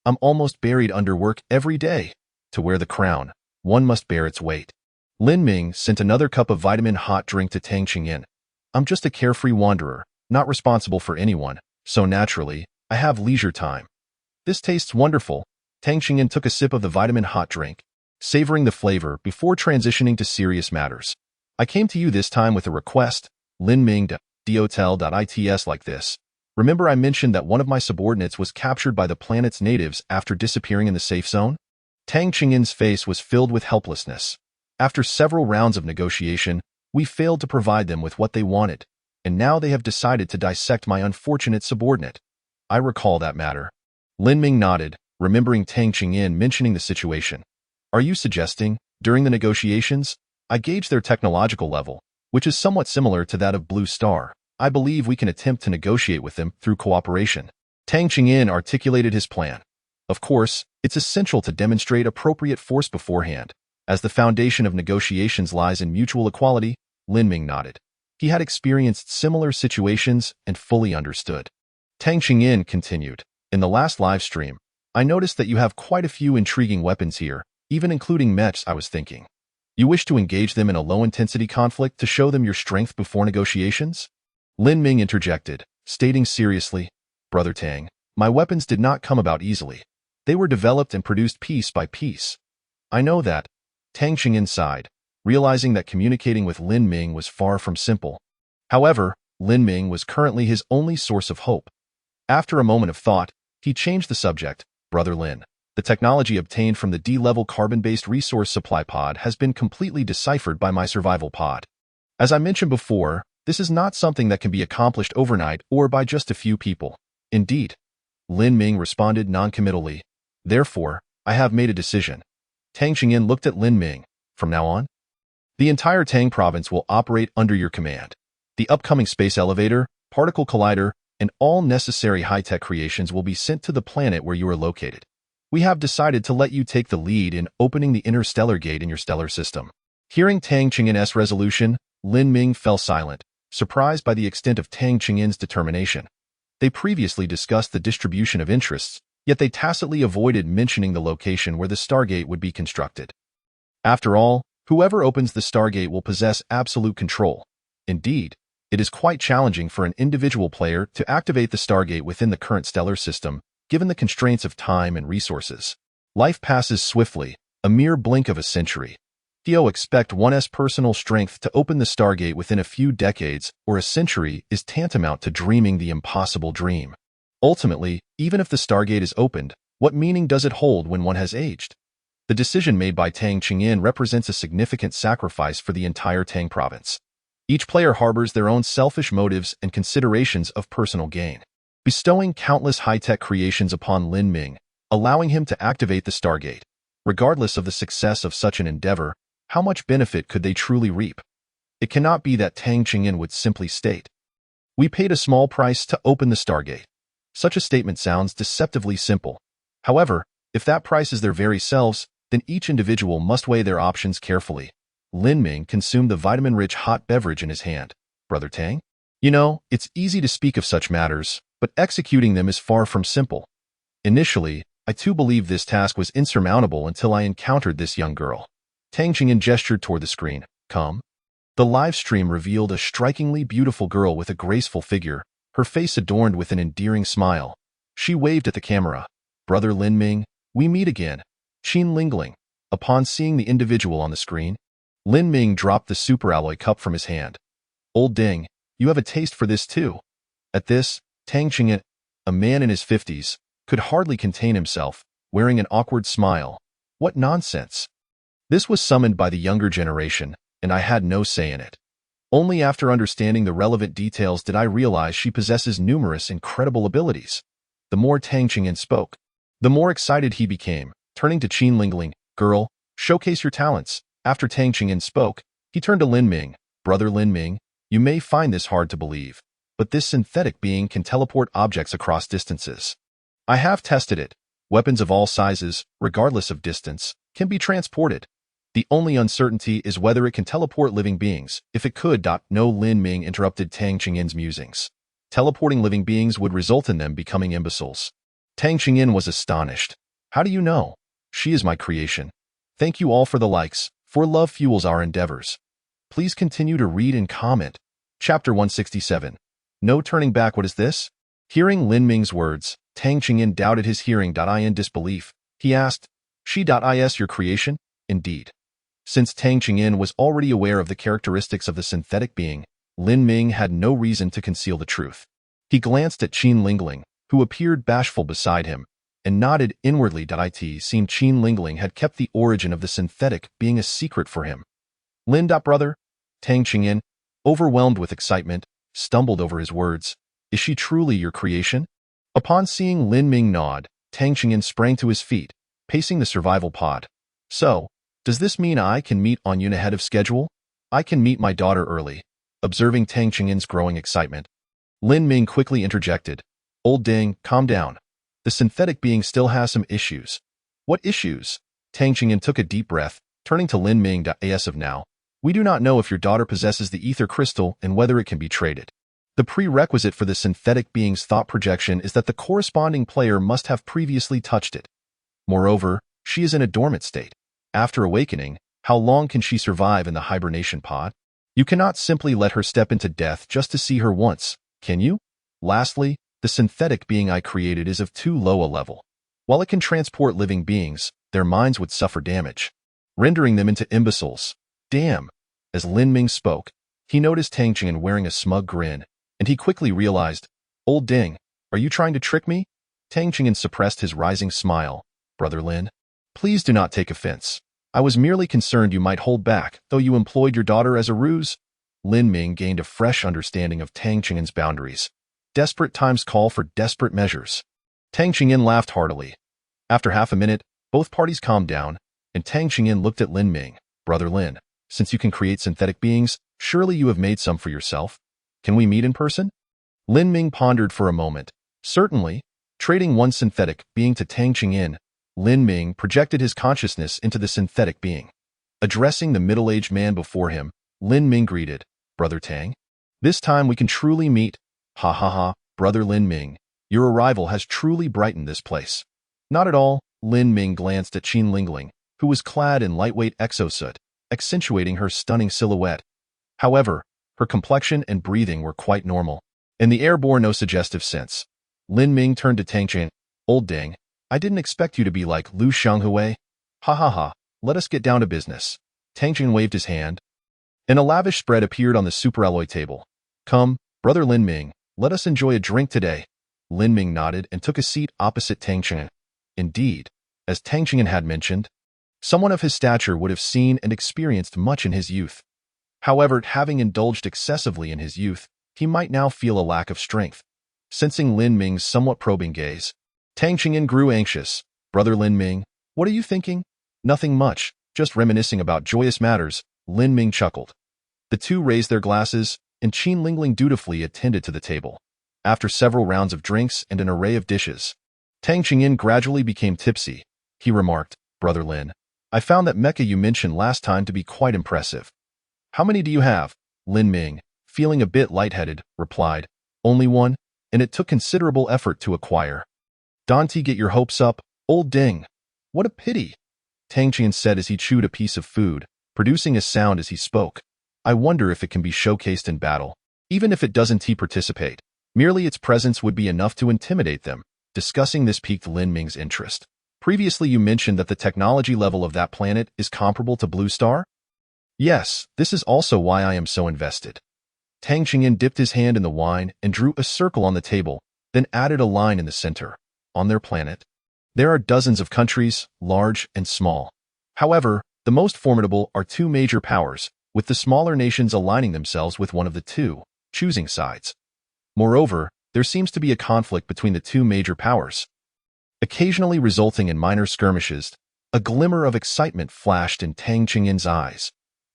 I'm almost buried under work every day. To wear the crown, one must bear its weight. Lin Ming sent another cup of vitamin hot drink to Tang Qingyin. I'm just a carefree wanderer, not responsible for anyone, so naturally, I have leisure time. This tastes wonderful. Tang Qingyin took a sip of the vitamin hot drink, savoring the flavor before transitioning to serious matters. I came to you this time with a request, Lin Ming d'hotel.its like this. Remember I mentioned that one of my subordinates was captured by the planet's natives after disappearing in the safe zone? Tang Qingyin's face was filled with helplessness. After several rounds of negotiation, we failed to provide them with what they wanted, and now they have decided to dissect my unfortunate subordinate. I recall that matter. Lin Ming nodded, remembering Tang Qingyin mentioning the situation. Are you suggesting, during the negotiations, I gauge their technological level, which is somewhat similar to that of Blue Star? I believe we can attempt to negotiate with them through cooperation. Tang Qingyin articulated his plan. Of course, it's essential to demonstrate appropriate force beforehand, as the foundation of negotiations lies in mutual equality. Lin Ming nodded. He had experienced similar situations and fully understood. Tang Qingyin continued. In the last live stream, I noticed that you have quite a few intriguing weapons here, even including mechs. I was thinking. You wish to engage them in a low-intensity conflict to show them your strength before negotiations? Lin Ming interjected, stating seriously, Brother Tang, my weapons did not come about easily. They were developed and produced piece by piece. I know that. Tang Qingyin sighed, realizing that communicating with Lin Ming was far from simple. However, Lin Ming was currently his only source of hope. After a moment of thought, he changed the subject. Brother Lin, the technology obtained from the D-level carbon-based resource supply pod has been completely deciphered by my survival pod. As I mentioned before, this is not something that can be accomplished overnight or by just a few people. Indeed. Lin Ming responded non-committally. Therefore, I have made a decision. Tang Qingyin looked at Lin Ming. From now on, the entire Tang province will operate under your command. The upcoming space elevator, particle collider, and all necessary high-tech creations will be sent to the planet where you are located. We have decided to let you take the lead in opening the interstellar gate in your stellar system. Hearing Tang Qingyin's resolution, Lin Ming fell silent, surprised by the extent of Tang Qingyin's determination. They previously discussed the distribution of interests, yet they tacitly avoided mentioning the location where the Stargate would be constructed. After all, whoever opens the Stargate will possess absolute control. Indeed, it is quite challenging for an individual player to activate the Stargate within the current stellar system, given the constraints of time and resources. Life passes swiftly, a mere blink of a century. Expect one's personal strength to open the Stargate within a few decades or a century is tantamount to dreaming the impossible dream. Ultimately, even if the Stargate is opened, what meaning does it hold when one has aged? The decision made by Tang Qingyin represents a significant sacrifice for the entire Tang province. Each player harbors their own selfish motives and considerations of personal gain. Bestowing countless high-tech creations upon Lin Ming, allowing him to activate the Stargate. Regardless of the success of such an endeavor, how much benefit could they truly reap? It cannot be that Tang Qingyin would simply state, "We paid a small price to open the Stargate." Such a statement sounds deceptively simple. However, if that price is their very selves, then each individual must weigh their options carefully. Lin Ming consumed the vitamin-rich hot beverage in his hand. Brother Tang? You know, it's easy to speak of such matters, but executing them is far from simple. Initially, I too believed this task was insurmountable until I encountered this young girl. Tang Qingyin gestured toward the screen. Come. The live stream revealed a strikingly beautiful girl with a graceful figure, her face adorned with an endearing smile. She waved at the camera. Brother Lin Ming, we meet again. Qin Lingling. Upon seeing the individual on the screen, Lin Ming dropped the superalloy cup from his hand. Old Ding, you have a taste for this too. At this, Tang Qingyin, a man in his 50s, could hardly contain himself, wearing an awkward smile. What nonsense. This was summoned by the younger generation, and I had no say in it. Only after understanding the relevant details did I realize she possesses numerous incredible abilities. The more Tang Qingyin spoke, the more excited he became, turning to Qin Lingling. Girl, showcase your talents. After Tang Qingyin spoke, he turned to Lin Ming. Brother Lin Ming, you may find this hard to believe, but this synthetic being can teleport objects across distances. I have tested it. Weapons of all sizes, regardless of distance, can be transported. The only uncertainty is whether it can teleport living beings. If it could, no. Lin Ming interrupted Tang Qingyin's musings. Teleporting living beings would result in them becoming imbeciles. Tang Qingyin was astonished. How do you know? She is my creation. Thank you all for the likes, for love fuels our endeavors. Please continue to read and comment. Chapter 167. No turning back. What is this? Hearing Lin Ming's words, Tang Qingyin doubted his hearing. In disbelief, he asked, She.is your creation? Indeed. Since Tang Qingyin was already aware of the characteristics of the synthetic being, Lin Ming had no reason to conceal the truth. He glanced at Qin Lingling, who appeared bashful beside him, and nodded inwardly. It seemed Qin Lingling had kept the origin of the synthetic being a secret for him. Lin. Brother? Tang Qingyin, overwhelmed with excitement, stumbled over his words. Is she truly your creation? Upon seeing Lin Ming nod, Tang Qingyin sprang to his feet, pacing the survival pod. So, does this mean I can meet Anyun ahead of schedule? I can meet my daughter early. Observing Tang Qingyin's growing excitement, Lin Ming quickly interjected. Old Ding, calm down. The synthetic being still has some issues. What issues? Tang Qingyan took a deep breath, turning to Lin Ming. As of now, we do not know if your daughter possesses the ether crystal and whether it can be traded. The prerequisite for the synthetic being's thought projection is that the corresponding player must have previously touched it. Moreover, she is in a dormant state. After awakening, how long can she survive in the hibernation pod? You cannot simply let her step into death just to see her once, can you? Lastly, the synthetic being I created is of too low a level. While it can transport living beings, their minds would suffer damage, rendering them into imbeciles. Damn! As Lin Ming spoke, he noticed Tang Qingyan wearing a smug grin, and he quickly realized, Old Ding, are you trying to trick me? Tang Qingyan suppressed his rising smile. Brother Lin, please do not take offense. I was merely concerned you might hold back, though you employed your daughter as a ruse. Lin Ming gained a fresh understanding of Tang Qingyan's boundaries. Desperate times call for desperate measures. Tang Qingyan laughed heartily. After half a minute, both parties calmed down, and Tang Qingyan looked at Lin Ming. Brother Lin, since you can create synthetic beings, surely you have made some for yourself? Can we meet in person? Lin Ming pondered for a moment. Certainly. Trading one synthetic being to Tang Qingyan, Lin Ming projected his consciousness into the synthetic being. Addressing the middle-aged man before him, Lin Ming greeted, Brother Tang. This time we can truly meet. Ha ha ha, Brother Lin Ming. Your arrival has truly brightened this place. Not at all. Lin Ming glanced at Qin Lingling, who was clad in lightweight exosuit, accentuating her stunning silhouette. However, her complexion and breathing were quite normal, and the air bore no suggestive sense. Lin Ming turned to Tang Qingyan. Old Ding, I didn't expect you to be like Lu Xianghui. Ha ha ha, let us get down to business. Tang Qingyan waved his hand, and a lavish spread appeared on the superalloy table. Come, Brother Lin Ming, let us enjoy a drink today. Lin Ming nodded and took a seat opposite Tang Qingyan. Indeed, as Tang Qingyan had mentioned, someone of his stature would have seen and experienced much in his youth. However, having indulged excessively in his youth, he might now feel a lack of strength. Sensing Lin Ming's somewhat probing gaze, Tang Qingyan grew anxious. Brother Lin Ming, what are you thinking? Nothing much, just reminiscing about joyous matters. Lin Ming chuckled. The two raised their glasses, and Qin Lingling dutifully attended to the table. After several rounds of drinks and an array of dishes, Tang Qingyan gradually became tipsy. He remarked, Brother Lin, I found that mecha you mentioned last time to be quite impressive. How many do you have? Lin Ming, feeling a bit lightheaded, replied, Only one, and it took considerable effort to acquire. Don't get your hopes up, Old Ding. What a pity, Tang Qingyan said as he chewed a piece of food, producing a sound as he spoke. I wonder if it can be showcased in battle. Even if it doesn't participate, merely its presence would be enough to intimidate them. Discussing this piqued Lin Ming's interest. Previously you mentioned that the technology level of that planet is comparable to Blue Star? Yes, this is also why I am so invested. Tang Qingyan dipped his hand in the wine and drew a circle on the table, then added a line in the center. On their planet, there are dozens of countries, large and small. However, the most formidable are two major powers, with the smaller nations aligning themselves with one of the two, choosing sides. Moreover, there seems to be a conflict between the two major powers, occasionally resulting in minor skirmishes. A glimmer of excitement flashed in Tang Qingyan's eyes.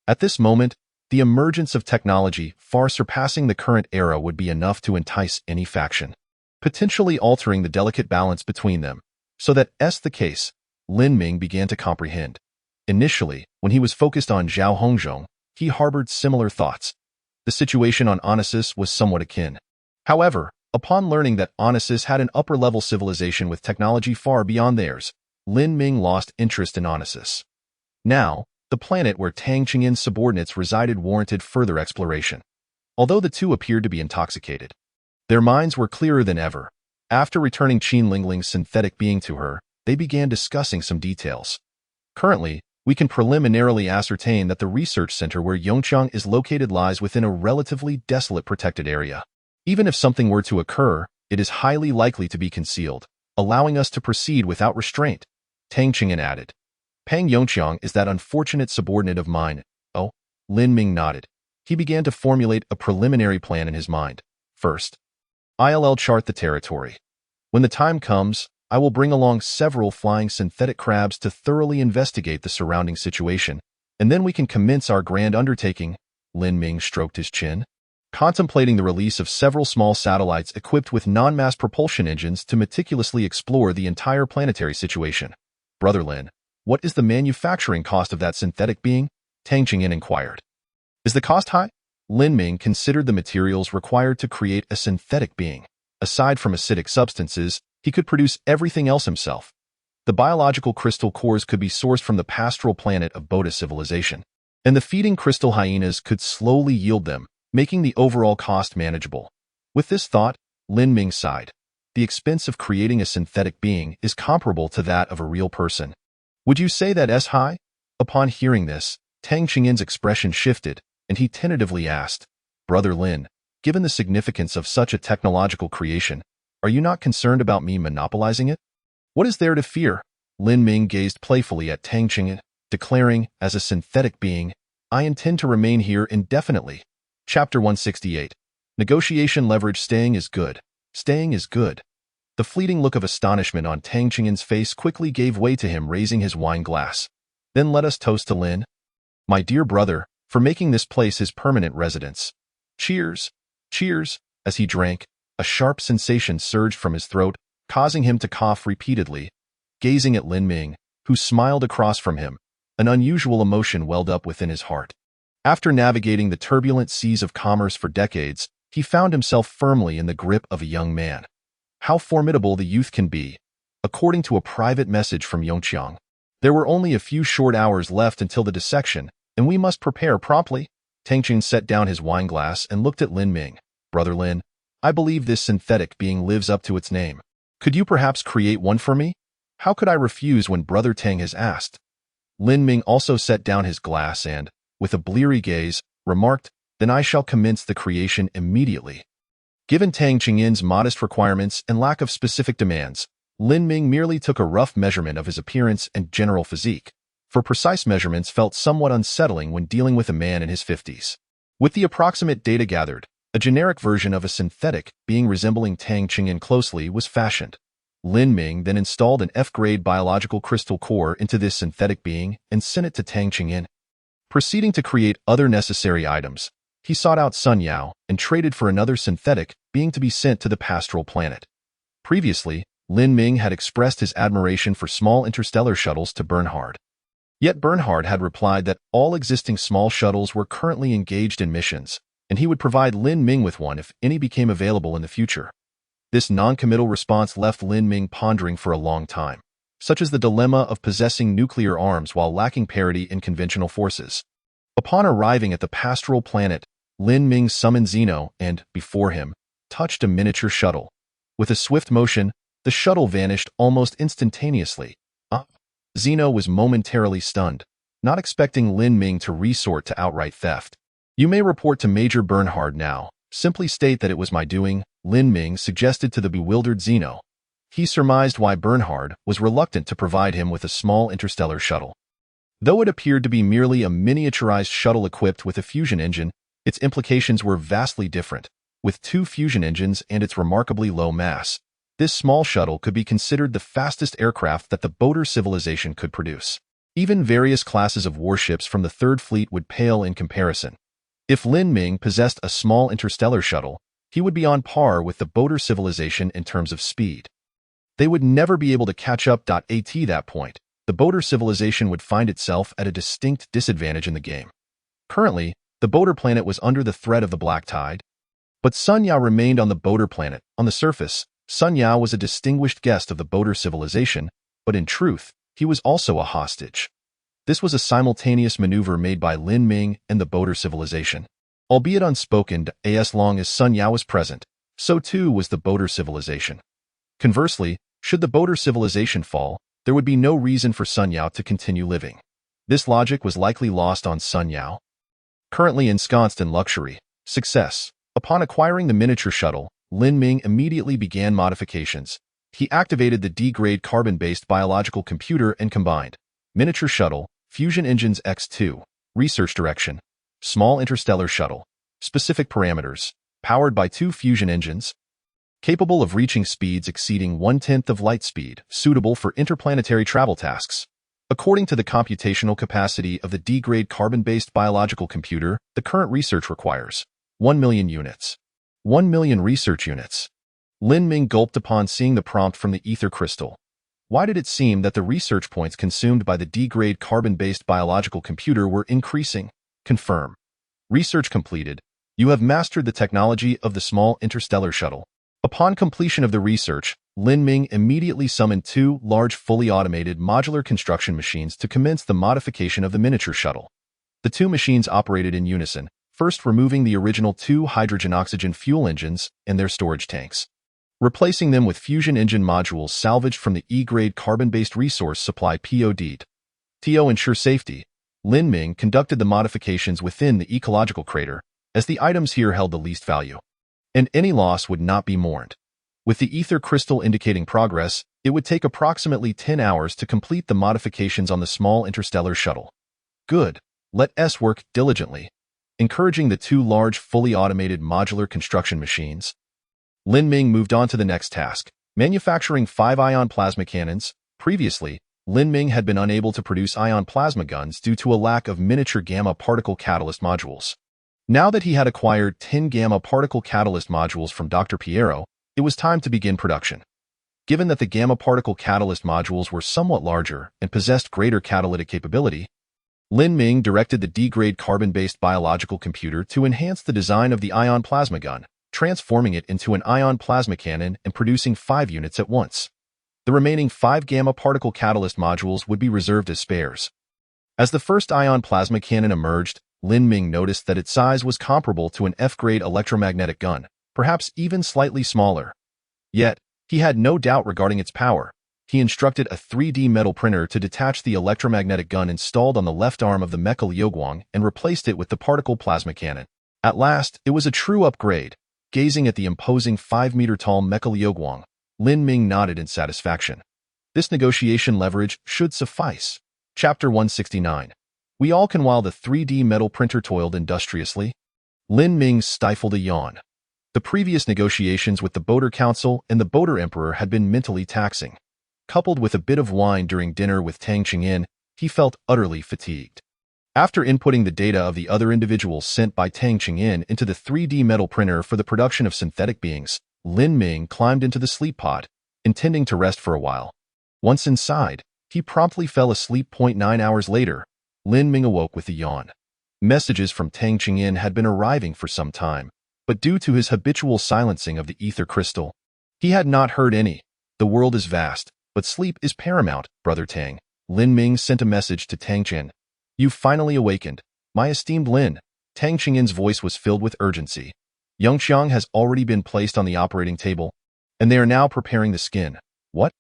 At this moment, the emergence of technology far surpassing the current era would be enough to entice any faction, potentially altering the delicate balance between them. So that's the case, Lin Ming began to comprehend. Initially, when he was focused on Zhao Hongzhong, he harbored similar thoughts. The situation on Onassis was somewhat akin. However, upon learning that Onassis had an upper-level civilization with technology far beyond theirs, Lin Ming lost interest in Onassis. Now, the planet where Tang Qingyan's subordinates resided warranted further exploration. Although the two appeared to be intoxicated, their minds were clearer than ever. After returning Qin Lingling's synthetic being to her, they began discussing some details. Currently, we can preliminarily ascertain that the research center where Yongqiang is located lies within a relatively desolate protected area. Even if something were to occur, it is highly likely to be concealed, allowing us to proceed without restraint, Tang Qingyan added. Pang Yongqiang is that unfortunate subordinate of mine. Oh, Lin Ming nodded. He began to formulate a preliminary plan in his mind. First, I'll chart the territory. When the time comes, I will bring along several flying synthetic crabs to thoroughly investigate the surrounding situation, and then we can commence our grand undertaking. Lin Ming stroked his chin. contemplating the release of several small satellites equipped with non-mass propulsion engines to meticulously explore the entire planetary situation. Brother Lin, what is the manufacturing cost of that synthetic being? Tang Qingyan inquired. Is the cost high? Lin Ming considered the materials required to create a synthetic being. Aside from acidic substances, he could produce everything else himself. The biological crystal cores could be sourced from the pastoral planet of Boda civilization, and the feeding crystal hyenas could slowly yield them, making the overall cost manageable. With this thought, Lin Ming sighed. The expense of creating a synthetic being is comparable to that of a real person. Would you say that is high? Upon hearing this, Tang Qingyan's expression shifted, and he tentatively asked, Brother Lin, given the significance of such a technological creation, are you not concerned about me monopolizing it? What is there to fear? Lin Ming gazed playfully at Tang Qingyan, declaring, as a synthetic being, I intend to remain here indefinitely. Chapter 168. Negotiation leverage. Staying is good. Staying is good. The fleeting look of astonishment on Tang Qingyan's face quickly gave way to him raising his wine glass. Then let us toast to Lin, my dear brother, for making this place his permanent residence. Cheers! Cheers! As he drank, a sharp sensation surged from his throat, causing him to cough repeatedly. Gazing at Lin Ming, who smiled across from him, an unusual emotion welled up within his heart. After navigating the turbulent seas of commerce for decades, he found himself firmly in the grip of a young man. How formidable the youth can be. According to a private message from Yongqiang, there were only a few short hours left until the dissection, and we must prepare promptly. Tang Qingyan set down his wine glass and looked at Lin Ming. Brother Lin, I believe this synthetic being lives up to its name. Could you perhaps create one for me? How could I refuse when Brother Tang has asked? Lin Ming also set down his glass and, with a bleary gaze, remarked, Then I shall commence the creation immediately. Given Tang Qingyan's modest requirements and lack of specific demands, Lin Ming merely took a rough measurement of his appearance and general physique, for precise measurements felt somewhat unsettling when dealing with a man in his 50s. With the approximate data gathered, a generic version of a synthetic being resembling Tang Qingyan closely was fashioned. Lin Ming then installed an F-grade biological crystal core into this synthetic being and sent it to Tang Qingyan. Proceeding to create other necessary items, he sought out Sun Yao and traded for another synthetic being to be sent to the pastoral planet. Previously, Lin Ming had expressed his admiration for small interstellar shuttles to Bernhard. Yet Bernhard had replied that all existing small shuttles were currently engaged in missions, and he would provide Lin Ming with one if any became available in the future. This non-committal response left Lin Ming pondering for a long time, such as the dilemma of possessing nuclear arms while lacking parity in conventional forces. Upon arriving at the pastoral planet, Lin Ming summoned Zeno and, before him, touched a miniature shuttle. With a swift motion, the shuttle vanished almost instantaneously. Zeno was momentarily stunned, not expecting Lin Ming to resort to outright theft. You may report to Major Bernhard now. Simply state that it was my doing, Lin Ming suggested to the bewildered Zeno. He surmised why Bernhard was reluctant to provide him with a small interstellar shuttle. Though it appeared to be merely a miniaturized shuttle equipped with a fusion engine, its implications were vastly different. With 2 fusion engines and its remarkably low mass, this small shuttle could be considered the fastest aircraft that the Boda civilization could produce. Even various classes of warships from the Third Fleet would pale in comparison. If Lin Ming possessed a small interstellar shuttle, he would be on par with the Boda civilization in terms of speed. They would never be able to catch up. At that point, the Boda civilization would find itself at a distinct disadvantage in the game. Currently, the Boda planet was under the threat of the Black Tide, but Sun Yao remained on the Boda planet. On the surface, Sun Yao was a distinguished guest of the Boda civilization, but in truth, he was also a hostage. This was a simultaneous maneuver made by Lin Ming and the Boda civilization. Albeit unspoken, as long as Sun Yao was present, so too was the Boda civilization. Conversely, should the Boda civilization fall, there would be no reason for Sun Yao to continue living. This logic was likely lost on Sun Yao. Currently ensconced in luxury, success. Upon acquiring the miniature shuttle, Lin Ming immediately began modifications. He activated the D-grade carbon-based biological computer and combined miniature shuttle, fusion engines X2, research direction, small interstellar shuttle, specific parameters, powered by 2 fusion engines, capable of reaching speeds exceeding 1/10 of light speed, suitable for interplanetary travel tasks. According to the computational capacity of the D-grade carbon-based biological computer, the current research requires 1 million units. 1 million research units. Lin Ming gulped upon seeing the prompt from the ether crystal. Why did it seem that the research points consumed by the degrade carbon-based biological computer were increasing? Confirm. Research completed. You have mastered the technology of the small interstellar shuttle. Upon completion of the research, Lin Ming immediately summoned 2 large fully automated modular construction machines to commence the modification of the miniature shuttle. The 2 machines operated in unison, first removing the original 2 hydrogen-oxygen fuel engines and their storage tanks, replacing them with fusion engine modules salvaged from the E-grade carbon-based resource supply POD. To ensure safety, Lin Ming conducted the modifications within the ecological crater, as the items here held the least value, and any loss would not be mourned. With the ether crystal indicating progress, it would take approximately 10 hours to complete the modifications on the small interstellar shuttle. Good. Let us work diligently. Encouraging the 2 large, fully automated modular construction machines, Lin Ming moved on to the next task, manufacturing 5 ion plasma cannons. Previously, Lin Ming had been unable to produce ion plasma guns due to a lack of miniature gamma particle catalyst modules. Now that he had acquired 10 gamma particle catalyst modules from Dr. Piero, it was time to begin production. Given that the gamma particle catalyst modules were somewhat larger and possessed greater catalytic capability, Lin Ming directed the degrade carbon-based biological computer to enhance the design of the ion plasma gun, transforming it into an ion plasma cannon and producing 5 units at once. The remaining 5 gamma particle catalyst modules would be reserved as spares. As the first ion plasma cannon emerged, Lin Ming noticed that its size was comparable to an F-grade electromagnetic gun, perhaps even slightly smaller. Yet, he had no doubt regarding its power. He instructed a 3D metal printer to detach the electromagnetic gun installed on the left arm of the Mecha Liuguang and replaced it with the particle plasma cannon. At last, it was a true upgrade. Gazing at the imposing 5-meter-tall Mecha Liuguang, Lin Ming nodded in satisfaction. This negotiation leverage should suffice. Chapter 169. We all can while the 3D metal printer toiled industriously. Lin Ming stifled a yawn. The previous negotiations with the Boater Council and the Boater Emperor had been mentally taxing. Coupled with a bit of wine during dinner with Tang Qingyin, he felt utterly fatigued. After inputting the data of the other individuals sent by Tang Qingyin into the 3D metal printer for the production of synthetic beings, Lin Ming climbed into the sleep pod, intending to rest for a while. Once inside, he promptly fell asleep. 9 hours later, Lin Ming awoke with a yawn. Messages from Tang Qingyin had been arriving for some time, but due to his habitual silencing of the ether crystal, he had not heard any. The world is vast, but sleep is paramount, Brother Tang. Lin Ming sent a message to Tang Qingyin. You've finally awakened, my esteemed Lin. Tang Qingyin's voice was filled with urgency. Yongxiang has already been placed on the operating table, and they are now preparing the skin. What?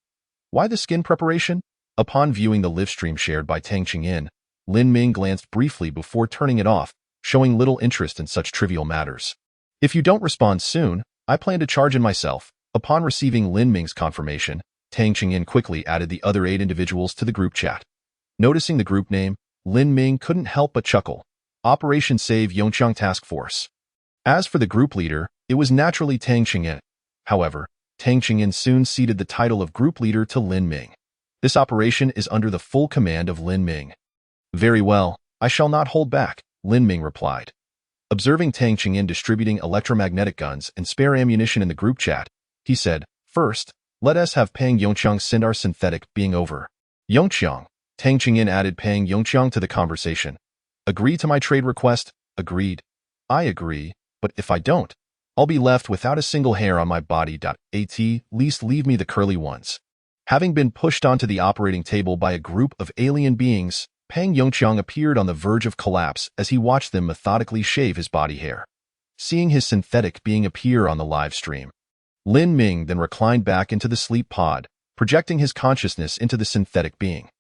Why the skin preparation? Upon viewing the live stream shared by Tang Qingyin, Lin Ming glanced briefly before turning it off, showing little interest in such trivial matters. If you don't respond soon, I plan to charge in myself. Upon receiving Lin Ming's confirmation, Tang Qingyin quickly added the other 8 individuals to the group chat. Noticing the group name, Lin Ming couldn't help but chuckle. Operation Save Yongqiang Task Force. As for the group leader, it was naturally Tang Qingyin. However, Tang Qingyin soon ceded the title of group leader to Lin Ming. This operation is under the full command of Lin Ming. Very well, I shall not hold back, Lin Ming replied. Observing Tang Qingyin distributing electromagnetic guns and spare ammunition in the group chat, he said, First, let us have Pang Yongqiang send our synthetic being over. Yongqiang. Tang Qingyin added Pang Yongqiang to the conversation. Agree to my trade request? Agreed. I agree, but if I don't, I'll be left without a single hair on my body. At least leave me the curly ones. Having been pushed onto the operating table by a group of alien beings, Pang Yongqiang appeared on the verge of collapse as he watched them methodically shave his body hair. Seeing his synthetic being appear on the live stream, Lin Ming then reclined back into the sleep pod, projecting his consciousness into the synthetic being.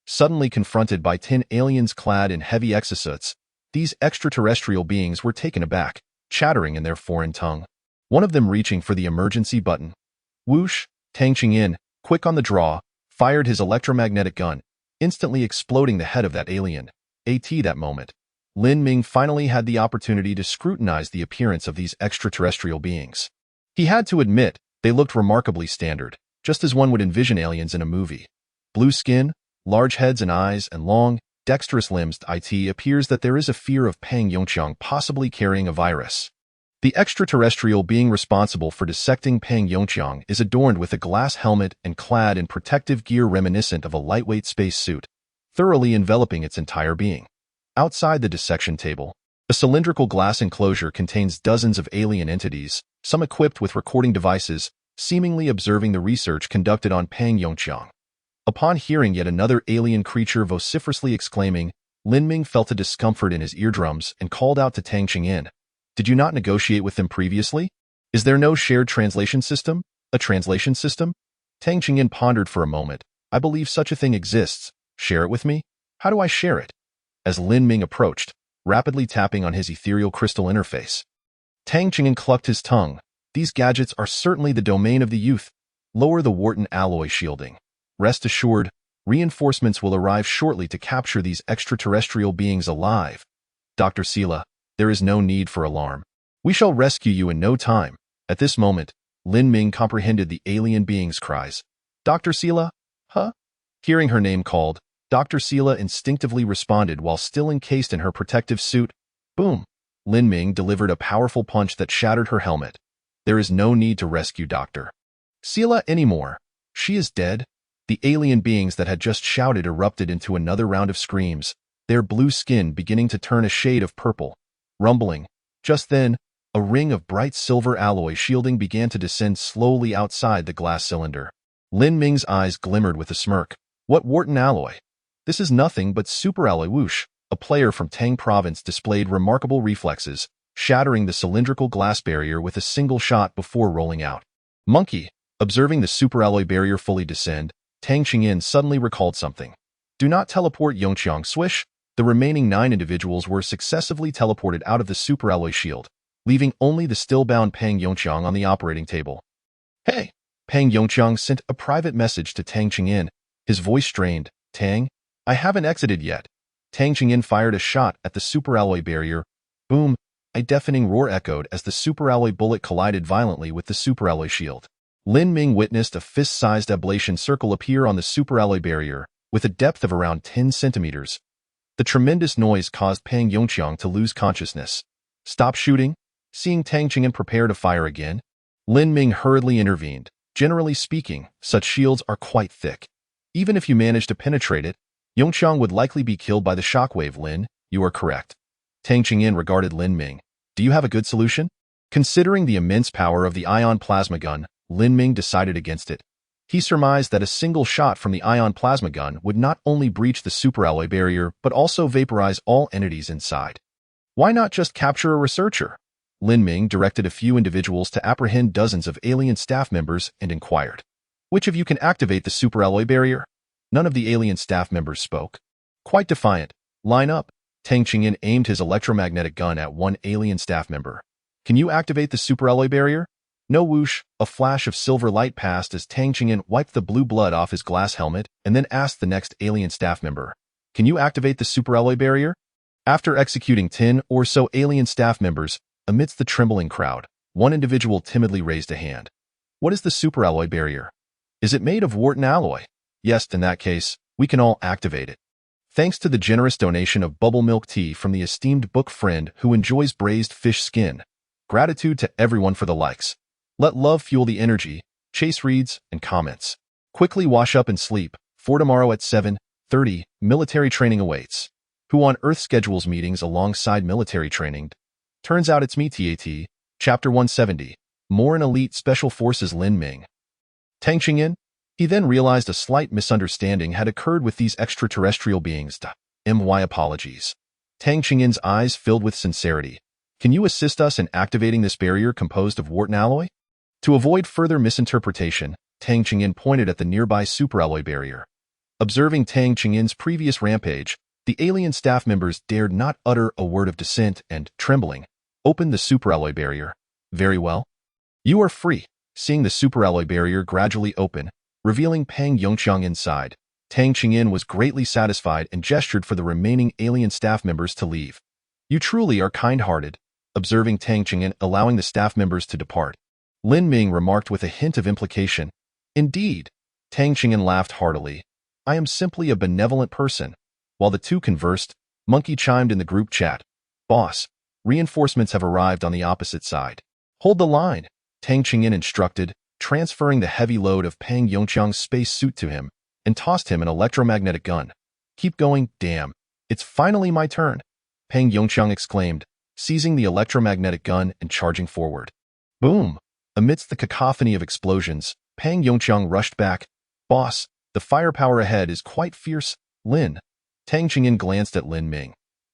Suddenly confronted by 10 aliens clad in heavy exosuits, these extraterrestrial beings were taken aback, chattering in their foreign tongue. One of them reaching for the emergency button. Whoosh! Tang Qingyin, quick on the draw, fired his electromagnetic gun, instantly exploding the head of that alien. That moment, Lin Ming finally had the opportunity to scrutinize the appearance of these extraterrestrial beings. He had to admit, they looked remarkably standard, just as one would envision aliens in a movie. Blue skin, large heads and eyes, and long, dexterous limbs. It appears that there is a fear of Pang Yongqiang possibly carrying a virus. The extraterrestrial being responsible for dissecting Peng Yongqiang is adorned with a glass helmet and clad in protective gear reminiscent of a lightweight space suit, thoroughly enveloping its entire being. Outside the dissection table, a cylindrical glass enclosure contains dozens of alien entities, some equipped with recording devices, seemingly observing the research conducted on Peng Yongqiang. Upon hearing yet another alien creature vociferously exclaiming, Lin Ming felt a discomfort in his eardrums and called out to Tang Chingyin. Did you not negotiate with them previously? Is there no shared translation system? A translation system? Tang Chingyin pondered for a moment. I believe such a thing exists. Share it with me? How do I share it? As Lin Ming approached, rapidly tapping on his ethereal crystal interface. Tang Chingyin clucked his tongue. These gadgets are certainly the domain of the youth. Lower the Wharton alloy shielding. Rest assured, reinforcements will arrive shortly to capture these extraterrestrial beings alive. Dr. Sila, there is no need for alarm. We shall rescue you in no time. At this moment, Lin Ming comprehended the alien being's cries. Dr. Sila? Huh? Hearing her name called, Dr. Sila instinctively responded while still encased in her protective suit. Boom! Lin Ming delivered a powerful punch that shattered her helmet. There is no need to rescue Dr. Sila anymore. She is dead. The alien beings that had just shouted erupted into another round of screams, their blue skin beginning to turn a shade of purple. Rumbling. Just then, a ring of bright silver alloy shielding began to descend slowly outside the glass cylinder. Lin Ming's eyes glimmered with a smirk. What Wharton alloy? This is nothing but superalloy whoosh. A player from Tang province displayed remarkable reflexes, shattering the cylindrical glass barrier with a single shot before rolling out. Monkey. Observing the superalloy barrier fully descend, Tang Chingyin suddenly recalled something. Do not teleport Yongqiang swish. The remaining 9 individuals were successively teleported out of the superalloy shield, leaving only the still-bound Peng Yongqiang on the operating table. Hey! Peng Yongqiang sent a private message to Tang Chingyin, his voice strained. Tang, I haven't exited yet. Tang Chingyin fired a shot at the superalloy barrier. Boom! A deafening roar echoed as the superalloy bullet collided violently with the superalloy shield. Lin Ming witnessed a fist-sized ablation circle appear on the superalloy barrier, with a depth of around 10 centimeters. The tremendous noise caused Peng Yongqiang to lose consciousness. Stop shooting? Seeing Tang Chingyin prepare to fire again, Lin Ming hurriedly intervened. Generally speaking, such shields are quite thick. Even if you manage to penetrate it, Yongqiang would likely be killed by the shockwave. Lin, you are correct. Tang Chingyin regarded Lin Ming. Do you have a good solution? Considering the immense power of the ion plasma gun, Lin Ming decided against it. He surmised that a single shot from the ion plasma gun would not only breach the superalloy barrier but also vaporize all entities inside. Why not just capture a researcher? Lin Ming directed a few individuals to apprehend dozens of alien staff members and inquired. Which of you can activate the superalloy barrier? None of the alien staff members spoke. Quite defiant. Line up. Tang Chingyin aimed his electromagnetic gun at one alien staff member. Can you activate the superalloy barrier? No whoosh, a flash of silver light passed as Tang Chingyin wiped the blue blood off his glass helmet and then asked the next alien staff member, Can you activate the superalloy barrier? After executing 10 or so alien staff members, amidst the trembling crowd, one individual timidly raised a hand. What is the superalloy barrier? Is it made of Wharton alloy? Yes, in that case, we can all activate it. Thanks to the generous donation of bubble milk tea from the esteemed book friend who enjoys braised fish skin. Gratitude to everyone for the likes. Let love fuel the energy. Chase reads and comments. Quickly wash up and sleep. For tomorrow at 7:30, military training awaits. Who on earth schedules meetings alongside military training? Turns out it's me, TAT. Chapter 170. More in Elite Special Forces. Lin Ming. Tang Chingyin? He then realized a slight misunderstanding had occurred with these extraterrestrial beings. My apologies. Tang Chingyin's eyes filled with sincerity. Can you assist us in activating this barrier composed of Wharton alloy? To avoid further misinterpretation, Tang Chingyin pointed at the nearby superalloy barrier. Observing Tang Chingyin's previous rampage, the alien staff members dared not utter a word of dissent and, trembling, opened the superalloy barrier. Very well. You are free. Seeing the superalloy barrier gradually open, revealing Peng Yongqiang inside, Tang Chingyin was greatly satisfied and gestured for the remaining alien staff members to leave. You truly are kind-hearted. Observing Tang Chingyin allowing the staff members to depart, Lin Ming remarked with a hint of implication. Indeed. Tang Chingyin laughed heartily. I am simply a benevolent person. While the two conversed, Monkey chimed in the group chat. Boss, Reinforcements have arrived on the opposite side. Hold the line, Tang Qingyin instructed, transferring the heavy load of Pang Yongqiang's space suit to him, and tossed him an electromagnetic gun. Keep going, damn. It's finally my turn, Pang Yongqiang exclaimed, seizing the electromagnetic gun and charging forward. Boom! Amidst the cacophony of explosions, Pang Yongqiang rushed back. Boss, the firepower ahead is quite fierce, Lin. Tang Qingyin glanced at Lin Ming.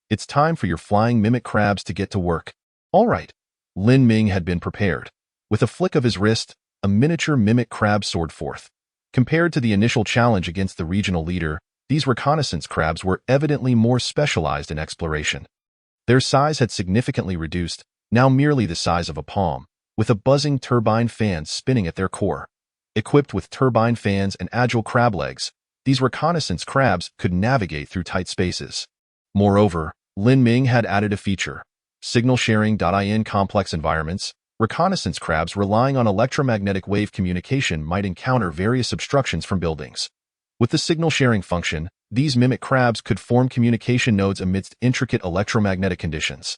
It's time for your flying mimic crabs to get to work. All right. Lin Ming had been prepared. With a flick of his wrist, a miniature mimic crab soared forth. Compared to the initial challenge against the regional leader, these reconnaissance crabs were evidently more specialized in exploration. Their size had significantly reduced, now merely the size of a palm, with a buzzing turbine fan spinning at their core. Equipped with turbine fans and agile crab legs, these reconnaissance crabs could navigate through tight spaces. Moreover, Lin Ming had added a feature. Signal sharing. In complex environments, reconnaissance crabs relying on electromagnetic wave communication might encounter various obstructions from buildings. With the signal sharing function, these mimic crabs could form communication nodes amidst intricate electromagnetic conditions.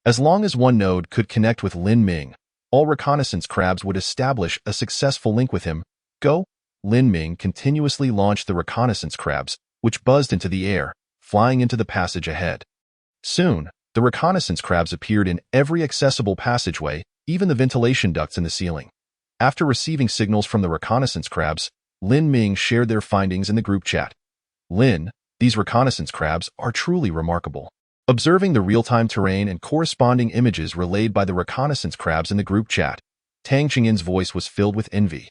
As long as one node could connect with Lin Ming, all reconnaissance crabs would establish a successful link with him. Go! Lin Ming continuously launched the reconnaissance crabs, which buzzed into the air, flying into the passage ahead. Soon, the reconnaissance crabs appeared in every accessible passageway, even the ventilation ducts in the ceiling. After receiving signals from the reconnaissance crabs, Lin Ming shared their findings in the group chat. Lin, these reconnaissance crabs are truly remarkable. Observing the real-time terrain and corresponding images relayed by the reconnaissance crabs in the group chat, Tang Qingyin's voice was filled with envy.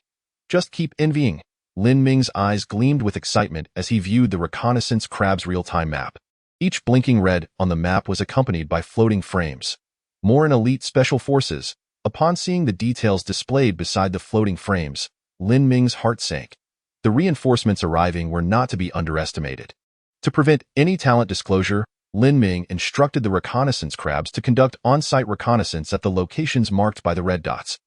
Just keep envying. Lin Ming's eyes gleamed with excitement as he viewed the reconnaissance crab's real-time map. Each blinking red on the map was accompanied by floating frames. More in elite special forces. Upon seeing the details displayed beside the floating frames, Lin Ming's heart sank. The reinforcements arriving were not to be underestimated. To prevent any talent disclosure, Lin Ming instructed the reconnaissance crabs to conduct on-site reconnaissance at the locations marked by the red dots.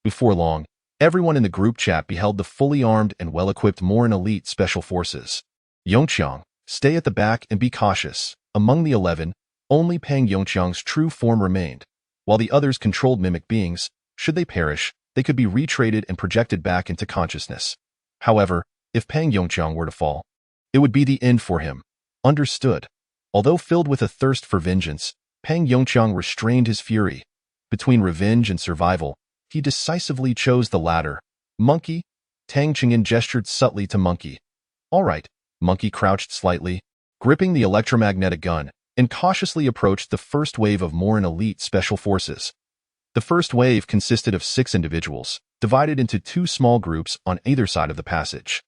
Before long, everyone in the group chat beheld the fully armed and well-equipped Morin elite special forces. Yongqiang, stay at the back and be cautious. Among the 11, only Pang Yongqiang's true form remained. While the others controlled mimic beings, should they perish, they could be retraded and projected back into consciousness. However, if Pang Yongqiang were to fall, it would be the end for him. Understood. Although filled with a thirst for vengeance, Pang Yongqiang restrained his fury. Between revenge and survival, he decisively chose the latter. Monkey? Tang Qingyin gestured subtly to Monkey. All right. Monkey crouched slightly, gripping the electromagnetic gun, and cautiously approached the first wave of Morin elite special forces. The first wave consisted of 6 individuals, divided into 2 small groups on either side of the passage.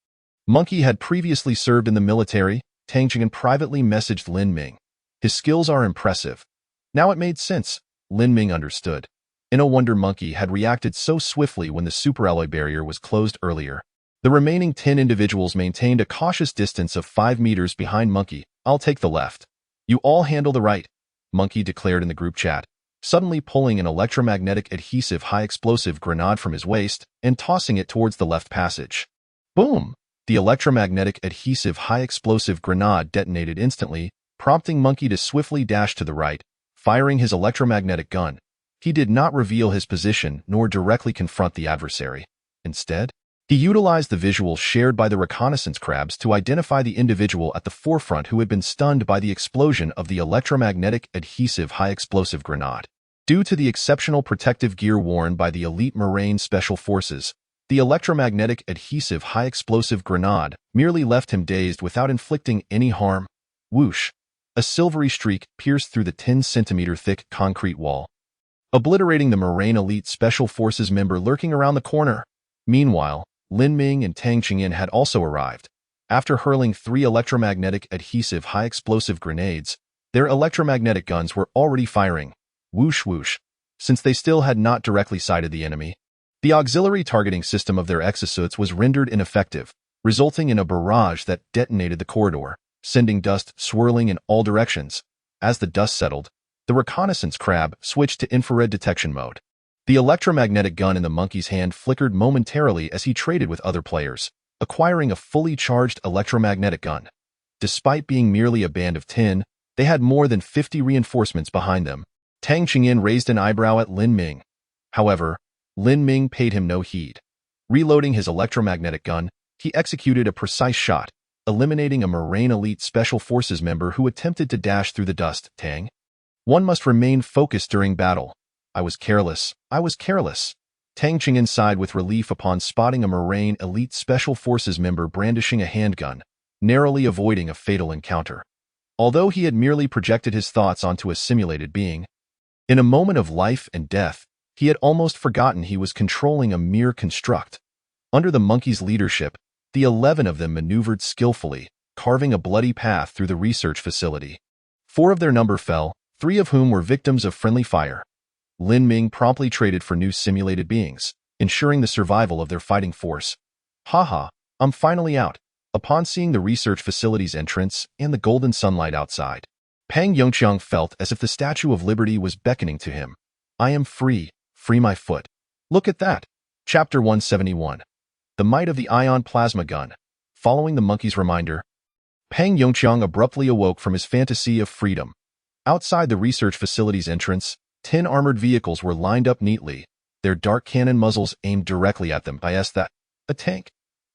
Monkey had previously served in the military. Tang Qingyin privately messaged Lin Ming. His skills are impressive. Now it made sense. Lin Ming understood. No wonder Monkey had reacted so swiftly when the superalloy barrier was closed earlier. The remaining 10 individuals maintained a cautious distance of 5 meters behind Monkey. I'll take the left. You all handle the right, Monkey declared in the group chat, suddenly pulling an electromagnetic adhesive high-explosive grenade from his waist and tossing it towards the left passage. Boom! The electromagnetic adhesive high-explosive grenade detonated instantly, prompting Monkey to swiftly dash to the right, firing his electromagnetic gun. He did not reveal his position nor directly confront the adversary. Instead, he utilized the visuals shared by the reconnaissance crabs to identify the individual at the forefront who had been stunned by the explosion of the electromagnetic adhesive high-explosive grenade. Due to the exceptional protective gear worn by the elite Moraine Special Forces, the electromagnetic adhesive high-explosive grenade merely left him dazed without inflicting any harm. Whoosh! A silvery streak pierced through the 10-centimeter thick concrete wall, obliterating the Moraine Elite Special Forces member lurking around the corner. Meanwhile, Lin Ming and Tang Qingyin had also arrived. After hurling 3 electromagnetic adhesive high-explosive grenades, their electromagnetic guns were already firing. Whoosh whoosh. Since they still had not directly sighted the enemy, the auxiliary targeting system of their exosuits was rendered ineffective, resulting in a barrage that detonated the corridor, sending dust swirling in all directions. As the dust settled, the reconnaissance crab switched to infrared detection mode. The electromagnetic gun in the monkey's hand flickered momentarily as he traded with other players, acquiring a fully charged electromagnetic gun. Despite being merely a band of 10, they had more than 50 reinforcements behind them. Tang Qingyan raised an eyebrow at Lin Ming. However, Lin Ming paid him no heed. Reloading his electromagnetic gun, he executed a precise shot, eliminating a Moraine Elite Special Forces member who attempted to dash through the dust. Tang, one must remain focused during battle. I was careless. Tang Qingyan sighed with relief upon spotting a Moraine Elite Special Forces member brandishing a handgun, narrowly avoiding a fatal encounter. Although he had merely projected his thoughts onto a simulated being, in a moment of life and death, he had almost forgotten he was controlling a mere construct. Under the monkey's leadership, the 11 of them maneuvered skillfully, carving a bloody path through the research facility. 4 of their number fell, 3 of whom were victims of friendly fire. Lin Ming promptly traded for new simulated beings, ensuring the survival of their fighting force. Haha, I'm finally out. Upon seeing the research facility's entrance and the golden sunlight outside, Pang Yongqiang felt as if the Statue of Liberty was beckoning to him. I am free, free my foot. Look at that. Chapter 171. The Might of the Ion Plasma Gun. Following the monkey's reminder, Pang Yongqiang abruptly awoke from his fantasy of freedom. Outside the research facility's entrance, 10 armored vehicles were lined up neatly, their dark cannon muzzles aimed directly at them. Is that a tank?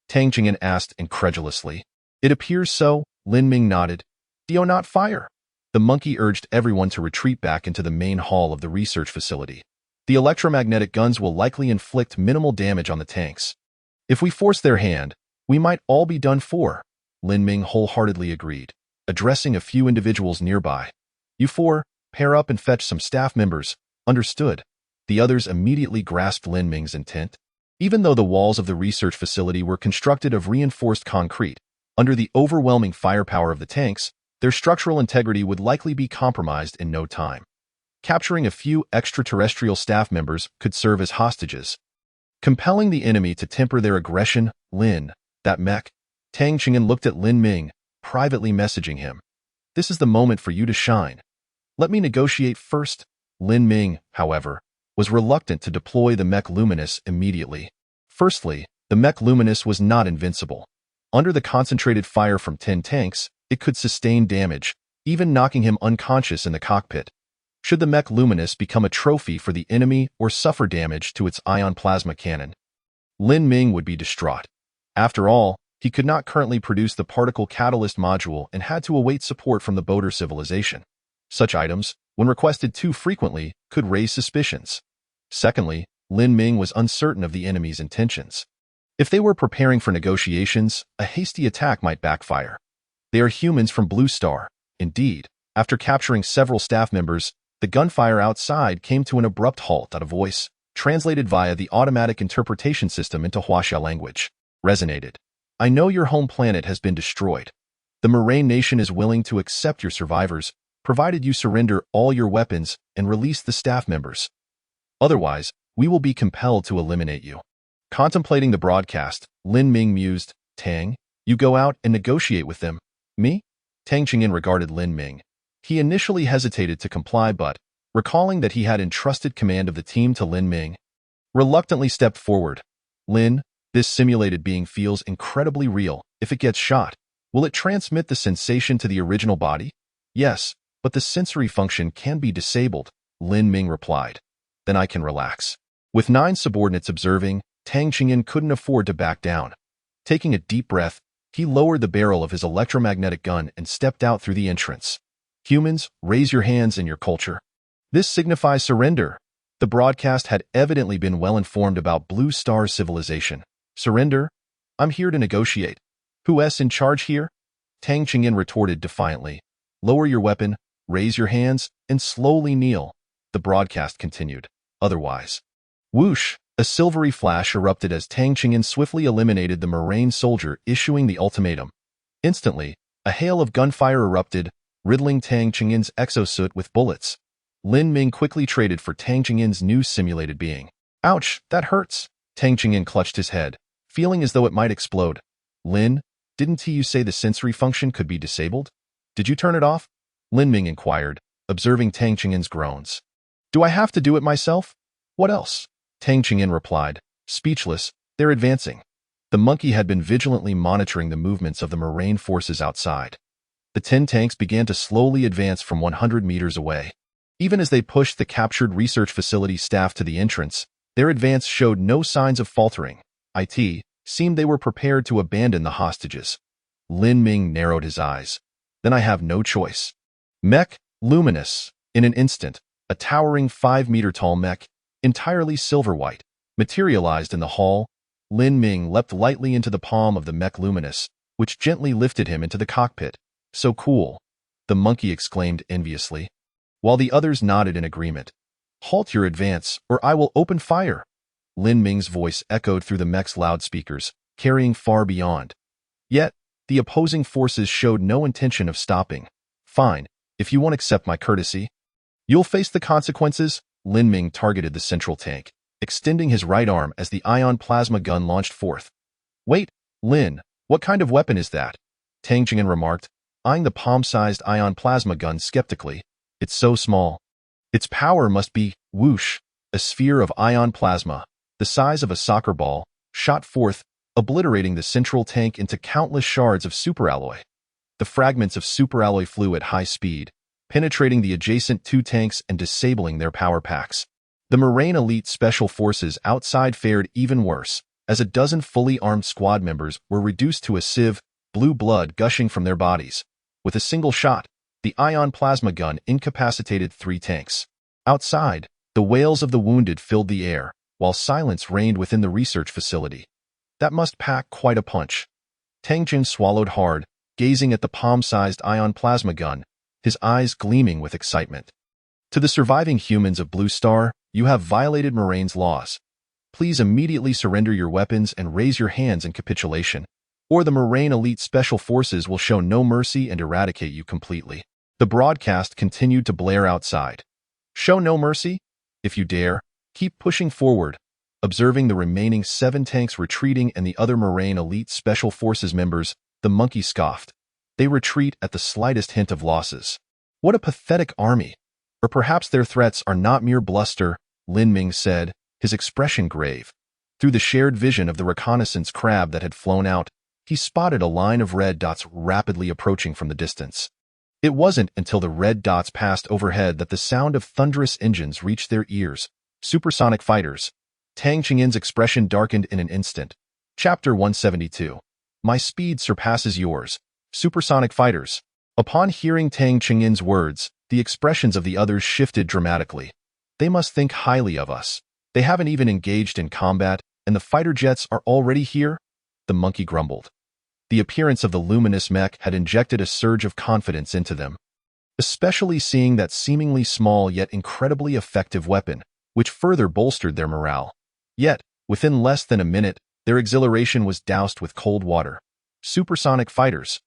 Tang Qingyan asked incredulously. It appears so, Lin Ming nodded. Do not fire. The monkey urged everyone to retreat back into the main hall of the research facility. The electromagnetic guns will likely inflict minimal damage on the tanks. If we force their hand, we might all be done for, Lin Ming wholeheartedly agreed, addressing a few individuals nearby. You 4, pair up and fetch some staff members. Understood. The others immediately grasped Lin Ming's intent. Even though the walls of the research facility were constructed of reinforced concrete, under the overwhelming firepower of the tanks, their structural integrity would likely be compromised in no time. Capturing a few extraterrestrial staff members could serve as hostages, compelling the enemy to temper their aggression. Lin, that mech. Tang Qingyan looked at Lin Ming, privately messaging him. This is the moment for you to shine. Let me negotiate first. Lin Ming, however, was reluctant to deploy the Mech Luminous immediately. Firstly, the Mech Luminous was not invincible. Under the concentrated fire from 10 tanks, it could sustain damage, even knocking him unconscious in the cockpit. Should the Mech Luminous become a trophy for the enemy or suffer damage to its ion plasma cannon, Lin Ming would be distraught. After all, he could not currently produce the particle catalyst module and had to await support from the Boater civilization. Such items, when requested too frequently, could raise suspicions. Secondly, Lin Ming was uncertain of the enemy's intentions. If they were preparing for negotiations, a hasty attack might backfire. They are humans from Blue Star. Indeed, after capturing several staff members, the gunfire outside came to an abrupt halt. A voice, translated via the automatic interpretation system into Huaxia language, resonated. I know your home planet has been destroyed. The Moraine nation is willing to accept your survivors, provided you surrender all your weapons and release the staff members. Otherwise, we will be compelled to eliminate you. Contemplating the broadcast, Lin Ming mused, Tang, you go out and negotiate with them. Me? Tang Qingyan regarded Lin Ming. He initially hesitated to comply but, recalling that he had entrusted command of the team to Lin Ming, reluctantly stepped forward. Lin, this simulated being feels incredibly real. If it gets shot, will it transmit the sensation to the original body? Yes, but the sensory function can be disabled, Lin Ming replied. Then I can relax. With 9 subordinates observing, Tang Qingyan couldn't afford to back down. Taking a deep breath, he lowered the barrel of his electromagnetic gun and stepped out through the entrance. Humans, raise your hands in your culture. This signifies surrender. The broadcast had evidently been well informed about Blue Star's civilization. Surrender? I'm here to negotiate. Who's in charge here? Tang Qingyan retorted defiantly. Lower your weapon, raise your hands, and slowly kneel. The broadcast continued. Otherwise. Whoosh! A silvery flash erupted as Tang Qingyan swiftly eliminated the Moraine soldier issuing the ultimatum. Instantly, a hail of gunfire erupted, riddling Tang Qingyan's exosuit with bullets. Lin Ming quickly traded for Tang Qingyan's new simulated being. Ouch, that hurts. Tang Qingyan clutched his head, feeling as though it might explode. Lin, didn't you say the sensory function could be disabled? Did you turn it off? Lin Ming inquired, observing Tang Qingyan's groans. Do I have to do it myself? What else? Tang Qingyan replied, speechless. They're advancing. The monkey had been vigilantly monitoring the movements of the Moraine forces outside. The 10 tanks began to slowly advance from 100 meters away. Even as they pushed the captured research facility staff to the entrance, their advance showed no signs of faltering. It seemed they were prepared to abandon the hostages. Lin Ming narrowed his eyes. Then I have no choice. Mech, luminous. In an instant, a towering 5-meter-tall mech, entirely silver-white, materialized in the hall. Lin Ming leapt lightly into the palm of the mech luminous, which gently lifted him into the cockpit. So cool, the monkey exclaimed enviously, while the others nodded in agreement. Halt your advance, or I will open fire. Lin Ming's voice echoed through the mech's loudspeakers, carrying far beyond. Yet, the opposing forces showed no intention of stopping. Fine, if you won't accept my courtesy, you'll face the consequences. Lin Ming targeted the central tank, extending his right arm as the ion plasma gun launched forth. Wait, Lin, what kind of weapon is that? Tang Jing'an remarked, eyeing the palm-sized ion plasma gun skeptically. It's so small. Its power must be, whoosh, a sphere of ion plasma, the size of a soccer ball, shot forth, obliterating the central tank into countless shards of superalloy. The fragments of superalloy flew at high speed, penetrating the adjacent 2 tanks and disabling their power packs. The Moraine Elite Special Forces outside fared even worse, as a dozen fully armed squad members were reduced to a sieve, blue blood gushing from their bodies. With a single shot, the ion plasma gun incapacitated 3 tanks. Outside, the wails of the wounded filled the air, while silence reigned within the research facility. That must pack quite a punch. Tang Jin swallowed hard, gazing at the palm-sized ion plasma gun, his eyes gleaming with excitement. To the surviving humans of Blue Star, you have violated Moraine's laws. Please immediately surrender your weapons and raise your hands in capitulation, or the Moraine Elite Special Forces will show no mercy and eradicate you completely. The broadcast continued to blare outside. Show no mercy? If you dare, keep pushing forward. Observing the remaining 7 tanks retreating and the other Moraine Elite Special Forces members, the monkey scoffed. They retreat at the slightest hint of losses. What a pathetic army! Or perhaps their threats are not mere bluster, Lin Ming said, his expression grave. Through the shared vision of the reconnaissance crab that had flown out, he spotted a line of red dots rapidly approaching from the distance. It wasn't until the red dots passed overhead that the sound of thunderous engines reached their ears. Supersonic fighters. Tang Qingyan's expression darkened in an instant. Chapter 172. My speed surpasses yours. Supersonic fighters. Upon hearing Tang Qingyan's words, the expressions of the others shifted dramatically. They must think highly of us. They haven't even engaged in combat, and the fighter jets are already here? The monkey grumbled. The appearance of the luminous mech had injected a surge of confidence into them, especially seeing that seemingly small yet incredibly effective weapon, which further bolstered their morale. Yet, within less than a minute, their exhilaration was doused with cold water. Supersonic fighters.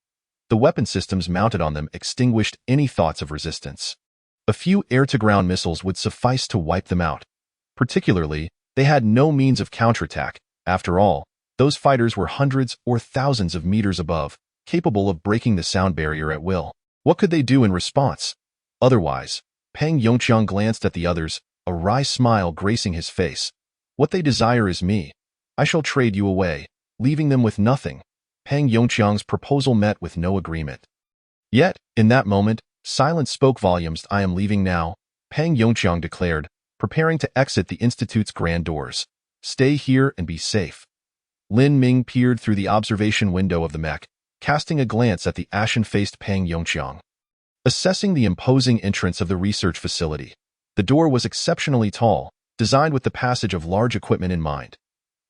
The weapon systems mounted on them extinguished any thoughts of resistance. A few air-to-ground missiles would suffice to wipe them out. Particularly, they had no means of counterattack. After all, those fighters were hundreds or thousands of meters above, capable of breaking the sound barrier at will. What could they do in response? Otherwise, Peng Yongqiang glanced at the others, a wry smile gracing his face. What they desire is me. I shall trade you away, leaving them with nothing. Peng Yongqiang's proposal met with no agreement. Yet, in that moment, silence spoke volumes. I am leaving now, Peng Yongqiang declared, preparing to exit the Institute's grand doors. Stay here and be safe. Lin Ming peered through the observation window of the mech, casting a glance at the ashen-faced Peng Yongqiang. Assessing the imposing entrance of the research facility, the door was exceptionally tall, designed with the passage of large equipment in mind.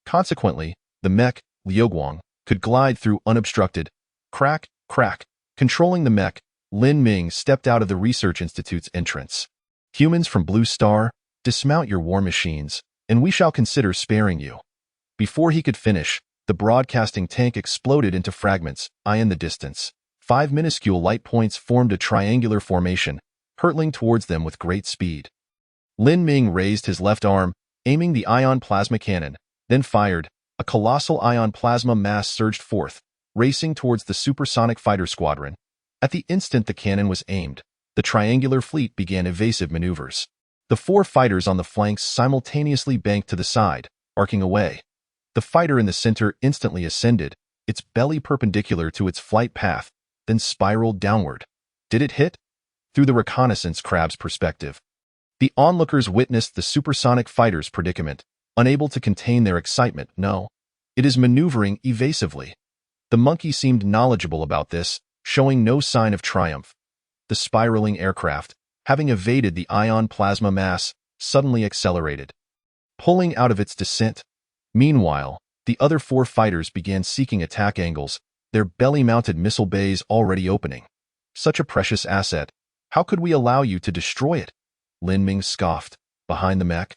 Consequently, the mech, Liuguang, could glide through unobstructed. Crack, crack. Controlling the mech, Lin Ming stepped out of the Research Institute's entrance. Humans from Blue Star, dismount your war machines, and we shall consider sparing you. Before he could finish, the broadcasting tank exploded into fragments. In the distance, 5 minuscule light points formed a triangular formation, hurtling towards them with great speed. Lin Ming raised his left arm, aiming the ion plasma cannon, then fired. A colossal ion plasma mass surged forth, racing towards the supersonic fighter squadron. At the instant the cannon was aimed, the triangular fleet began evasive maneuvers. The 4 fighters on the flanks simultaneously banked to the side, arcing away. The fighter in the center instantly ascended, its belly perpendicular to its flight path, then spiraled downward. Did it hit? Through the reconnaissance crab's perspective, The onlookers witnessed the supersonic fighter's predicament, unable to contain their excitement. No, it is maneuvering evasively. The monkey seemed knowledgeable about this, showing no sign of triumph. The spiraling aircraft, having evaded the ion plasma mass, suddenly accelerated, pulling out of its descent. Meanwhile, the other 4 fighters began seeking attack angles, their belly-mounted missile bays already opening. Such a precious asset. How could we allow you to destroy it? Lin Ming scoffed. Behind the mech,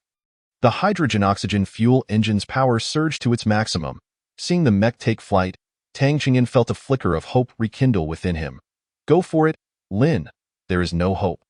the hydrogen-oxygen fuel engine's power surged to its maximum. Seeing the mech take flight, Tang Qingyan felt a flicker of hope rekindle within him. Go for it, Lin. There is no hope.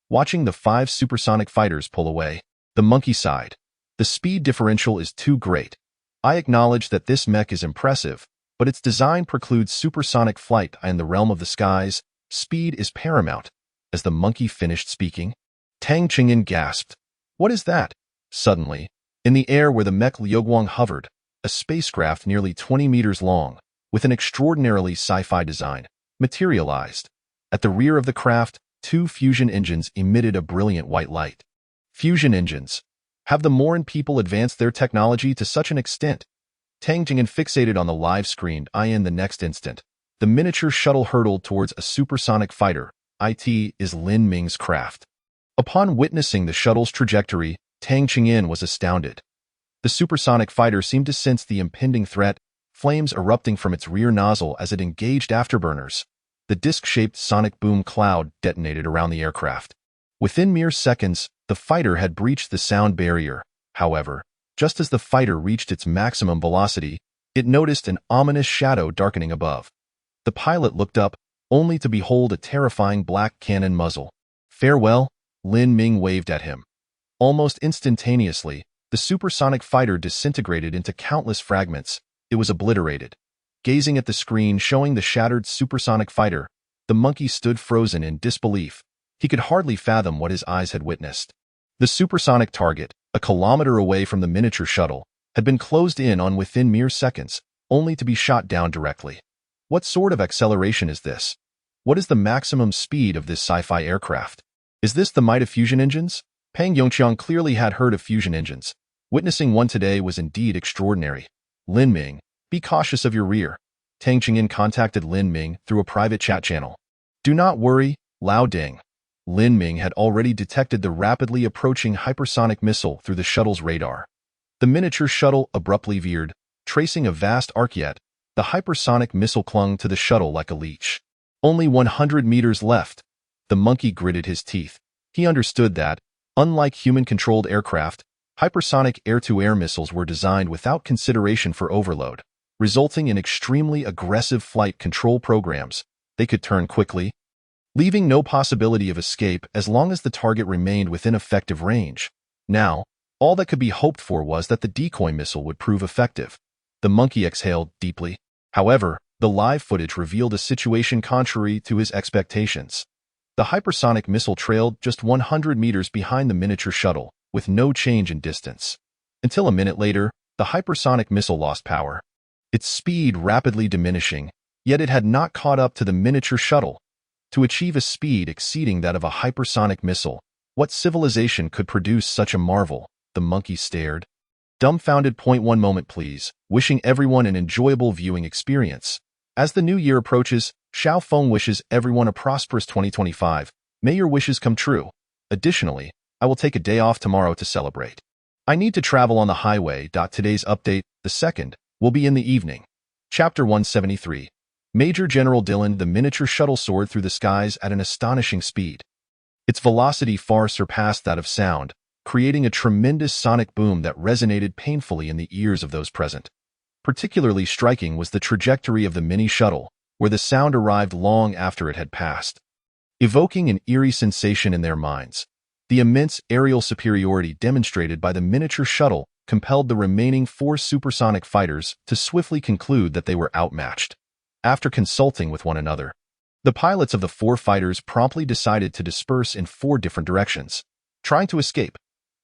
Watching the 5 supersonic fighters pull away, the monkey sighed. The speed differential is too great. I acknowledge that this mech is impressive, but its design precludes supersonic flight in the realm of the skies. Speed is paramount. As the monkey finished speaking, Tang Qingyan gasped. What is that? Suddenly, in the air where the mech Liuguang hovered, a spacecraft nearly 20 meters long, with an extraordinarily sci-fi design, materialized. At the rear of the craft, 2 fusion engines emitted a brilliant white light. Fusion engines. Have the Moran people advanced their technology to such an extent? Tang Qingyan fixated on the live screen. In the next instant, the miniature shuttle hurtled towards a supersonic fighter. It is Lin Ming's craft. Upon witnessing the shuttle's trajectory, Tang Qingyan was astounded. The supersonic fighter seemed to sense the impending threat, flames erupting from its rear nozzle as it engaged afterburners. The disc-shaped sonic boom cloud detonated around the aircraft. Within mere seconds, the fighter had breached the sound barrier. However, just as the fighter reached its maximum velocity, it noticed an ominous shadow darkening above. The pilot looked up, only to behold a terrifying black cannon muzzle. Farewell, Lin Ming waved at him. Almost instantaneously, the supersonic fighter disintegrated into countless fragments. It was obliterated. Gazing at the screen showing the shattered supersonic fighter, the monkey stood frozen in disbelief. He could hardly fathom what his eyes had witnessed. The supersonic target, a kilometer away from the miniature shuttle, had been closed in on within mere seconds, only to be shot down directly. What sort of acceleration is this? What is the maximum speed of this sci-fi aircraft? Is this the might of fusion engines? Pang Yongqiang clearly had heard of fusion engines. Witnessing one today was indeed extraordinary. Lin Ming, be cautious of your rear. Tang Qingyan contacted Lin Ming through a private chat channel. Do not worry, Lao Ding. Lin Ming had already detected the rapidly approaching hypersonic missile through the shuttle's radar. The miniature shuttle abruptly veered, tracing a vast arc. Yet the hypersonic missile clung to the shuttle like a leech. Only 100 meters left. The monkey gritted his teeth. He understood that, unlike human-controlled aircraft, hypersonic air-to-air missiles were designed without consideration for overload, resulting in extremely aggressive flight control programs. They could turn quickly, leaving no possibility of escape as long as the target remained within effective range. Now, all that could be hoped for was that the decoy missile would prove effective. The monkey exhaled deeply. However, the live footage revealed a situation contrary to his expectations. The hypersonic missile trailed just 100 meters behind the miniature shuttle, with no change in distance. Until a minute later, the hypersonic missile lost power, its speed rapidly diminishing, yet it had not caught up to the miniature shuttle. To achieve a speed exceeding that of a hypersonic missile, what civilization could produce such a marvel? The monkey stared, dumbfounded. One moment please, wishing everyone an enjoyable viewing experience. As the new year approaches, Xiao Feng wishes everyone a prosperous 2025. May your wishes come true. Additionally, I will take a day off tomorrow to celebrate. I need to travel on the highway. Today's update, the second, will be in the evening. Chapter 173. Major General Dylan. The miniature shuttle soared through the skies at an astonishing speed. Its velocity far surpassed that of sound, creating a tremendous sonic boom that resonated painfully in the ears of those present. Particularly striking was the trajectory of the mini shuttle, where the sound arrived long after it had passed, evoking an eerie sensation in their minds. The immense aerial superiority demonstrated by the miniature shuttle compelled the remaining 4 supersonic fighters to swiftly conclude that they were outmatched. After consulting with one another, the pilots of the 4 fighters promptly decided to disperse in 4 different directions. Trying to escape,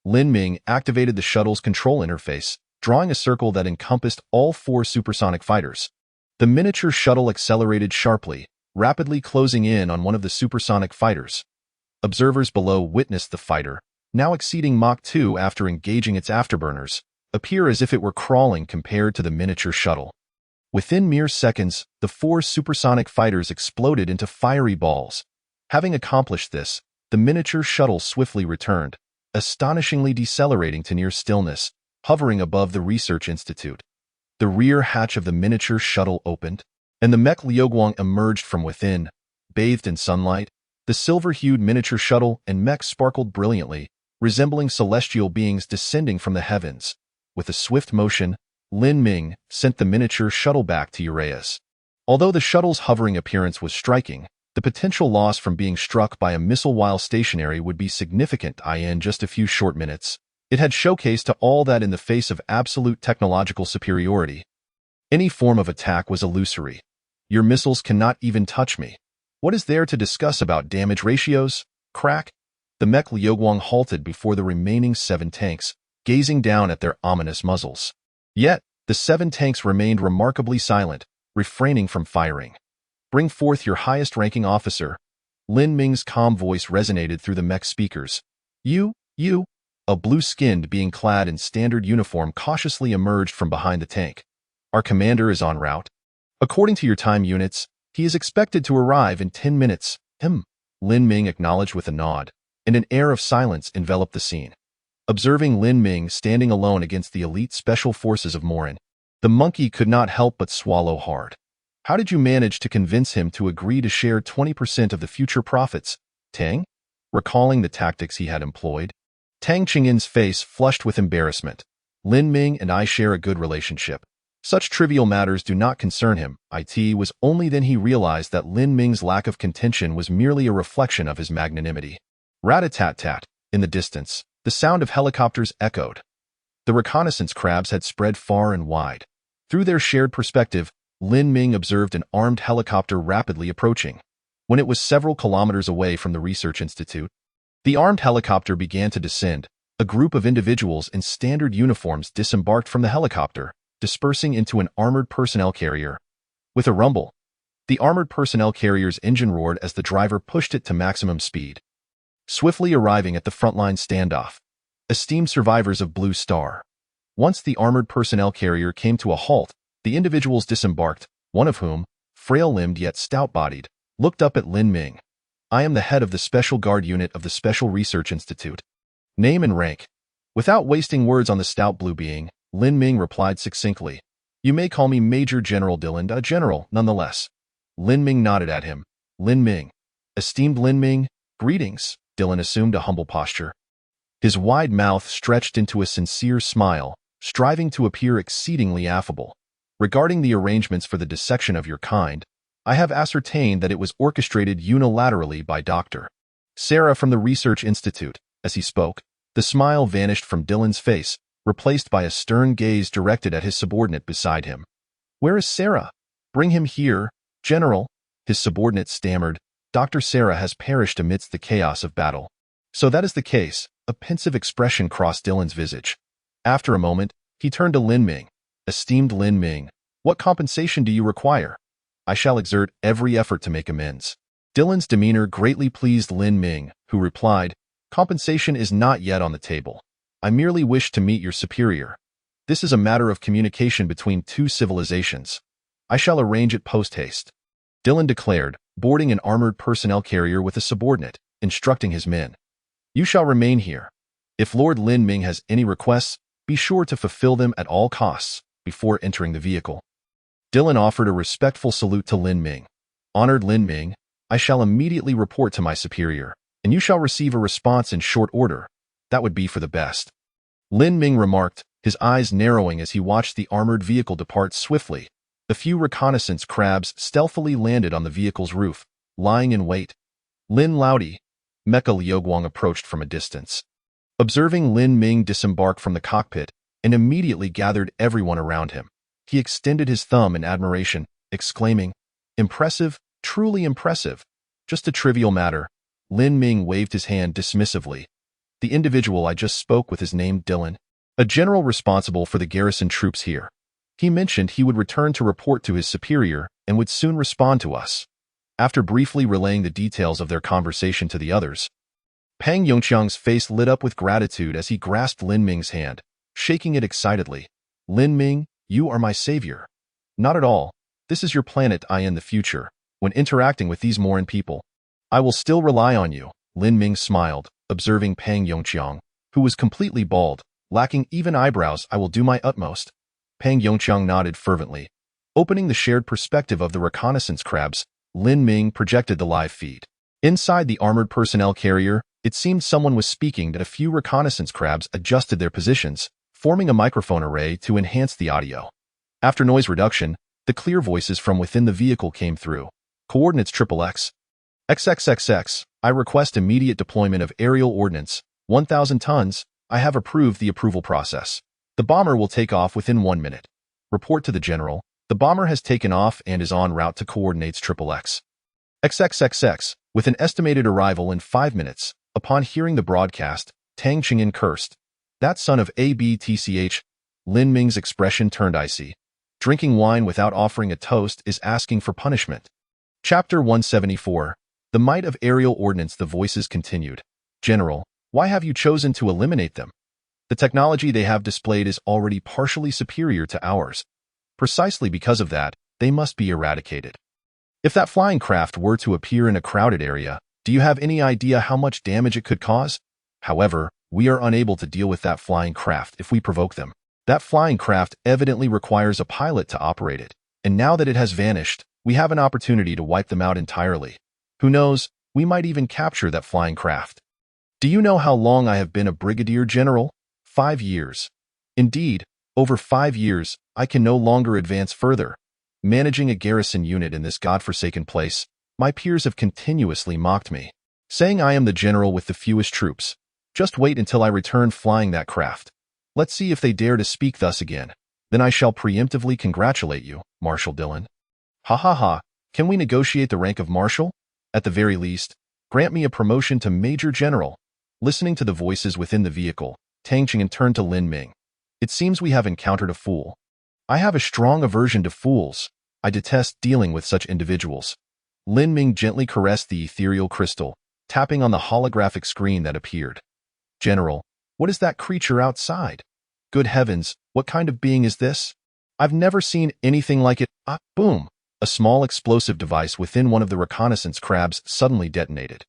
Lin Ming activated the shuttle's control interface, drawing a circle that encompassed all 4 supersonic fighters. The miniature shuttle accelerated sharply, rapidly closing in on one of the supersonic fighters. Observers below witnessed the fighter, now exceeding Mach 2 after engaging its afterburners, appear as if it were crawling compared to the miniature shuttle. Within mere seconds, the 4 supersonic fighters exploded into fiery balls. Having accomplished this, the miniature shuttle swiftly returned, astonishingly decelerating to near stillness, hovering above the research institute. The rear hatch of the miniature shuttle opened, and the mech Liuguang emerged from within. Bathed in sunlight, the silver-hued miniature shuttle and mech sparkled brilliantly, resembling celestial beings descending from the heavens. With a swift motion, Lin Ming sent the miniature shuttle back to Uraeus. Although the shuttle's hovering appearance was striking, the potential loss from being struck by a missile while stationary would be significant in just a few short minutes. It had showcased to all that in the face of absolute technological superiority, any form of attack was illusory. Your missiles cannot even touch me. What is there to discuss about damage ratios? Crack? The mech Liuguang halted before the remaining 7 tanks, gazing down at their ominous muzzles. Yet, the 7 tanks remained remarkably silent, refraining from firing. Bring forth your highest-ranking officer. Lin Ming's calm voice resonated through the mech speakers. You, a blue-skinned being clad in standard uniform cautiously emerged from behind the tank. Our commander is en route. According to your time units, he is expected to arrive in 10 minutes. Lin Ming acknowledged with a nod, and an air of silence enveloped the scene. Observing Lin Ming standing alone against the elite special forces of Morin, the monkey could not help but swallow hard. How did you manage to convince him to agree to share 20% of the future profits, Tang? Recalling the tactics he had employed, Tang Qingyin's face flushed with embarrassment. Lin Ming and I share a good relationship. Such trivial matters do not concern him. It was only then he realized that Lin Ming's lack of contention was merely a reflection of his magnanimity. Rat-a-tat-tat. In the distance, the sound of helicopters echoed. The reconnaissance crabs had spread far and wide. Through their shared perspective, Lin Ming observed an armed helicopter rapidly approaching. When it was several kilometers away from the research institute, the armed helicopter began to descend. A group of individuals in standard uniforms disembarked from the helicopter, dispersing into an armored personnel carrier. With a rumble, the armored personnel carrier's engine roared as the driver pushed it to maximum speed. Swiftly arriving at the frontline standoff, esteemed survivors of Blue Star. Once the armored personnel carrier came to a halt, the individuals disembarked, one of whom, frail-limbed yet stout-bodied, looked up at Lin Ming. I am the head of the Special Guard Unit of the Special Research Institute. Name and rank. Without wasting words on the stout blue being, Lin Ming replied succinctly. You may call me Major General Dylan, a general, nonetheless. Lin Ming nodded at him. Lin Ming. Esteemed Lin Ming, greetings. Dylan assumed a humble posture. His wide mouth stretched into a sincere smile, striving to appear exceedingly affable. Regarding the arrangements for the dissection of your kind, I have ascertained that it was orchestrated unilaterally by Dr. Sarah from the Research Institute. As he spoke, the smile vanished from Dylan's face, replaced by a stern gaze directed at his subordinate beside him. Where is Sarah? Bring him here, General. His subordinate stammered. Dr. Sarah has perished amidst the chaos of battle. So that is the case. A pensive expression crossed Dylan's visage. After a moment, he turned to Lin Ming. Esteemed Lin Ming, what compensation do you require? I shall exert every effort to make amends. Dylan's demeanor greatly pleased Lin Ming, who replied, Compensation is not yet on the table. I merely wish to meet your superior. This is a matter of communication between two civilizations. I shall arrange it post-haste. Dylan declared, boarding an armored personnel carrier with a subordinate, instructing his men. You shall remain here. If Lord Lin Ming has any requests, be sure to fulfill them at all costs before entering the vehicle. Dylan offered a respectful salute to Lin Ming. Honored Lin Ming, I shall immediately report to my superior, and you shall receive a response in short order. That would be for the best. Lin Ming remarked, his eyes narrowing as he watched the armored vehicle depart swiftly. A few reconnaissance crabs stealthily landed on the vehicle's roof, lying in wait. Lin Laudi, Mecha Liuguang approached from a distance. Observing Lin Ming disembark from the cockpit, and immediately gathered everyone around him. He extended his thumb in admiration, exclaiming, Impressive, truly impressive. Just a trivial matter. Lin Ming waved his hand dismissively. The individual I just spoke with is named Dylan, a general responsible for the garrison troops here. He mentioned he would return to report to his superior and would soon respond to us. After briefly relaying the details of their conversation to the others, Pang Yongqiang's face lit up with gratitude as he grasped Lin Ming's hand, shaking it excitedly. Lin Ming, you are my savior. Not at all. This is your planet I in the future. When interacting with these Moran people, I will still rely on you. Lin Ming smiled, observing Pang Yongqiang, who was completely bald, lacking even eyebrows. I will do my utmost. Pang Yongqiang nodded fervently. Opening the shared perspective of the reconnaissance crabs, Lin Ming projected the live feed. Inside the armored personnel carrier, it seemed someone was speaking that a few reconnaissance crabs adjusted their positions, forming a microphone array to enhance the audio. After noise reduction, the clear voices from within the vehicle came through. Coordinates XXX. XXXX, I request immediate deployment of aerial ordnance, 1,000 tons. I have approved the approval process. The bomber will take off within 1 minute. Report to the general. The bomber has taken off and is en route to coordinates XXX. XXXX, with an estimated arrival in 5 minutes. Upon hearing the broadcast, Tang Qingyan cursed. That son of ABTCH. Lin Ming's expression turned icy. Drinking wine without offering a toast is asking for punishment. Chapter 174. The Might of Aerial Ordnance. The voices continued. General, why have you chosen to eliminate them? The technology they have displayed is already partially superior to ours. Precisely because of that, they must be eradicated. If that flying craft were to appear in a crowded area, do you have any idea how much damage it could cause? However, we are unable to deal with that flying craft if we provoke them. That flying craft evidently requires a pilot to operate it, and now that it has vanished, we have an opportunity to wipe them out entirely. Who knows, we might even capture that flying craft. Do you know how long I have been a brigadier general? 5 years. Indeed, over 5 years, I can no longer advance further. Managing a garrison unit in this godforsaken place, my peers have continuously mocked me, saying I am the general with the fewest troops. Just wait until I return flying that craft. Let's see if they dare to speak thus again. Then I shall preemptively congratulate you, Marshal Dillon. Ha ha ha, can we negotiate the rank of Marshal? At the very least, grant me a promotion to Major General. Listening to the voices within the vehicle, Tang Qingyan turned to Lin Ming. It seems we have encountered a fool. I have a strong aversion to fools. I detest dealing with such individuals. Lin Ming gently caressed the ethereal crystal, tapping on the holographic screen that appeared. General, what is that creature outside? Good heavens, what kind of being is this? I've never seen anything like it. Ah, boom! A small explosive device within one of the reconnaissance crabs suddenly detonated.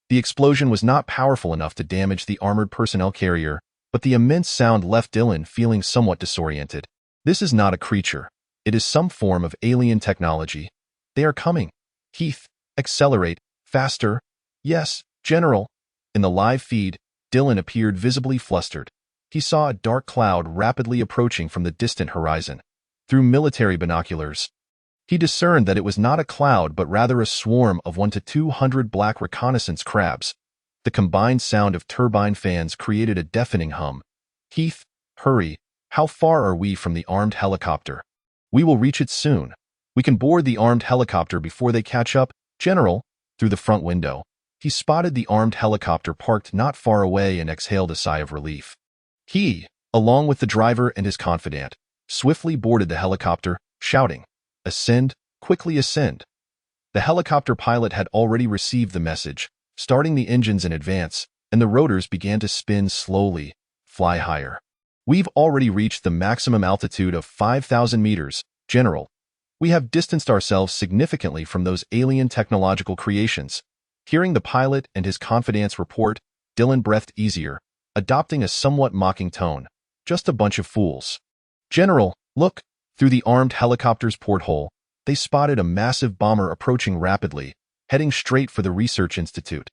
The explosion was not powerful enough to damage the armored personnel carrier, but the immense sound left Dillon feeling somewhat disoriented. This is not a creature. It is some form of alien technology. They are coming. Heath, accelerate, faster. Yes, General. In the live feed, Dillon appeared visibly flustered. He saw a dark cloud rapidly approaching from the distant horizon. Through military binoculars, he discerned that it was not a cloud but rather a swarm of 1 to 200 black reconnaissance crabs. The combined sound of turbine fans created a deafening hum. Heath, hurry. How far are we from the armed helicopter? We will reach it soon. We can board the armed helicopter before they catch up. General, through the front window, he spotted the armed helicopter parked not far away and exhaled a sigh of relief. He, along with the driver and his confidant, swiftly boarded the helicopter, shouting, "Ascend, quickly ascend." The helicopter pilot had already received the message, starting the engines in advance, and the rotors began to spin slowly, fly higher. We've already reached the maximum altitude of 5,000 meters, General. We have distanced ourselves significantly from those alien technological creations. Hearing the pilot and his confidant's report, Dillon breathed easier, adopting a somewhat mocking tone. Just a bunch of fools. General, look! Through the armed helicopter's porthole, they spotted a massive bomber approaching rapidly, heading straight for the research institute.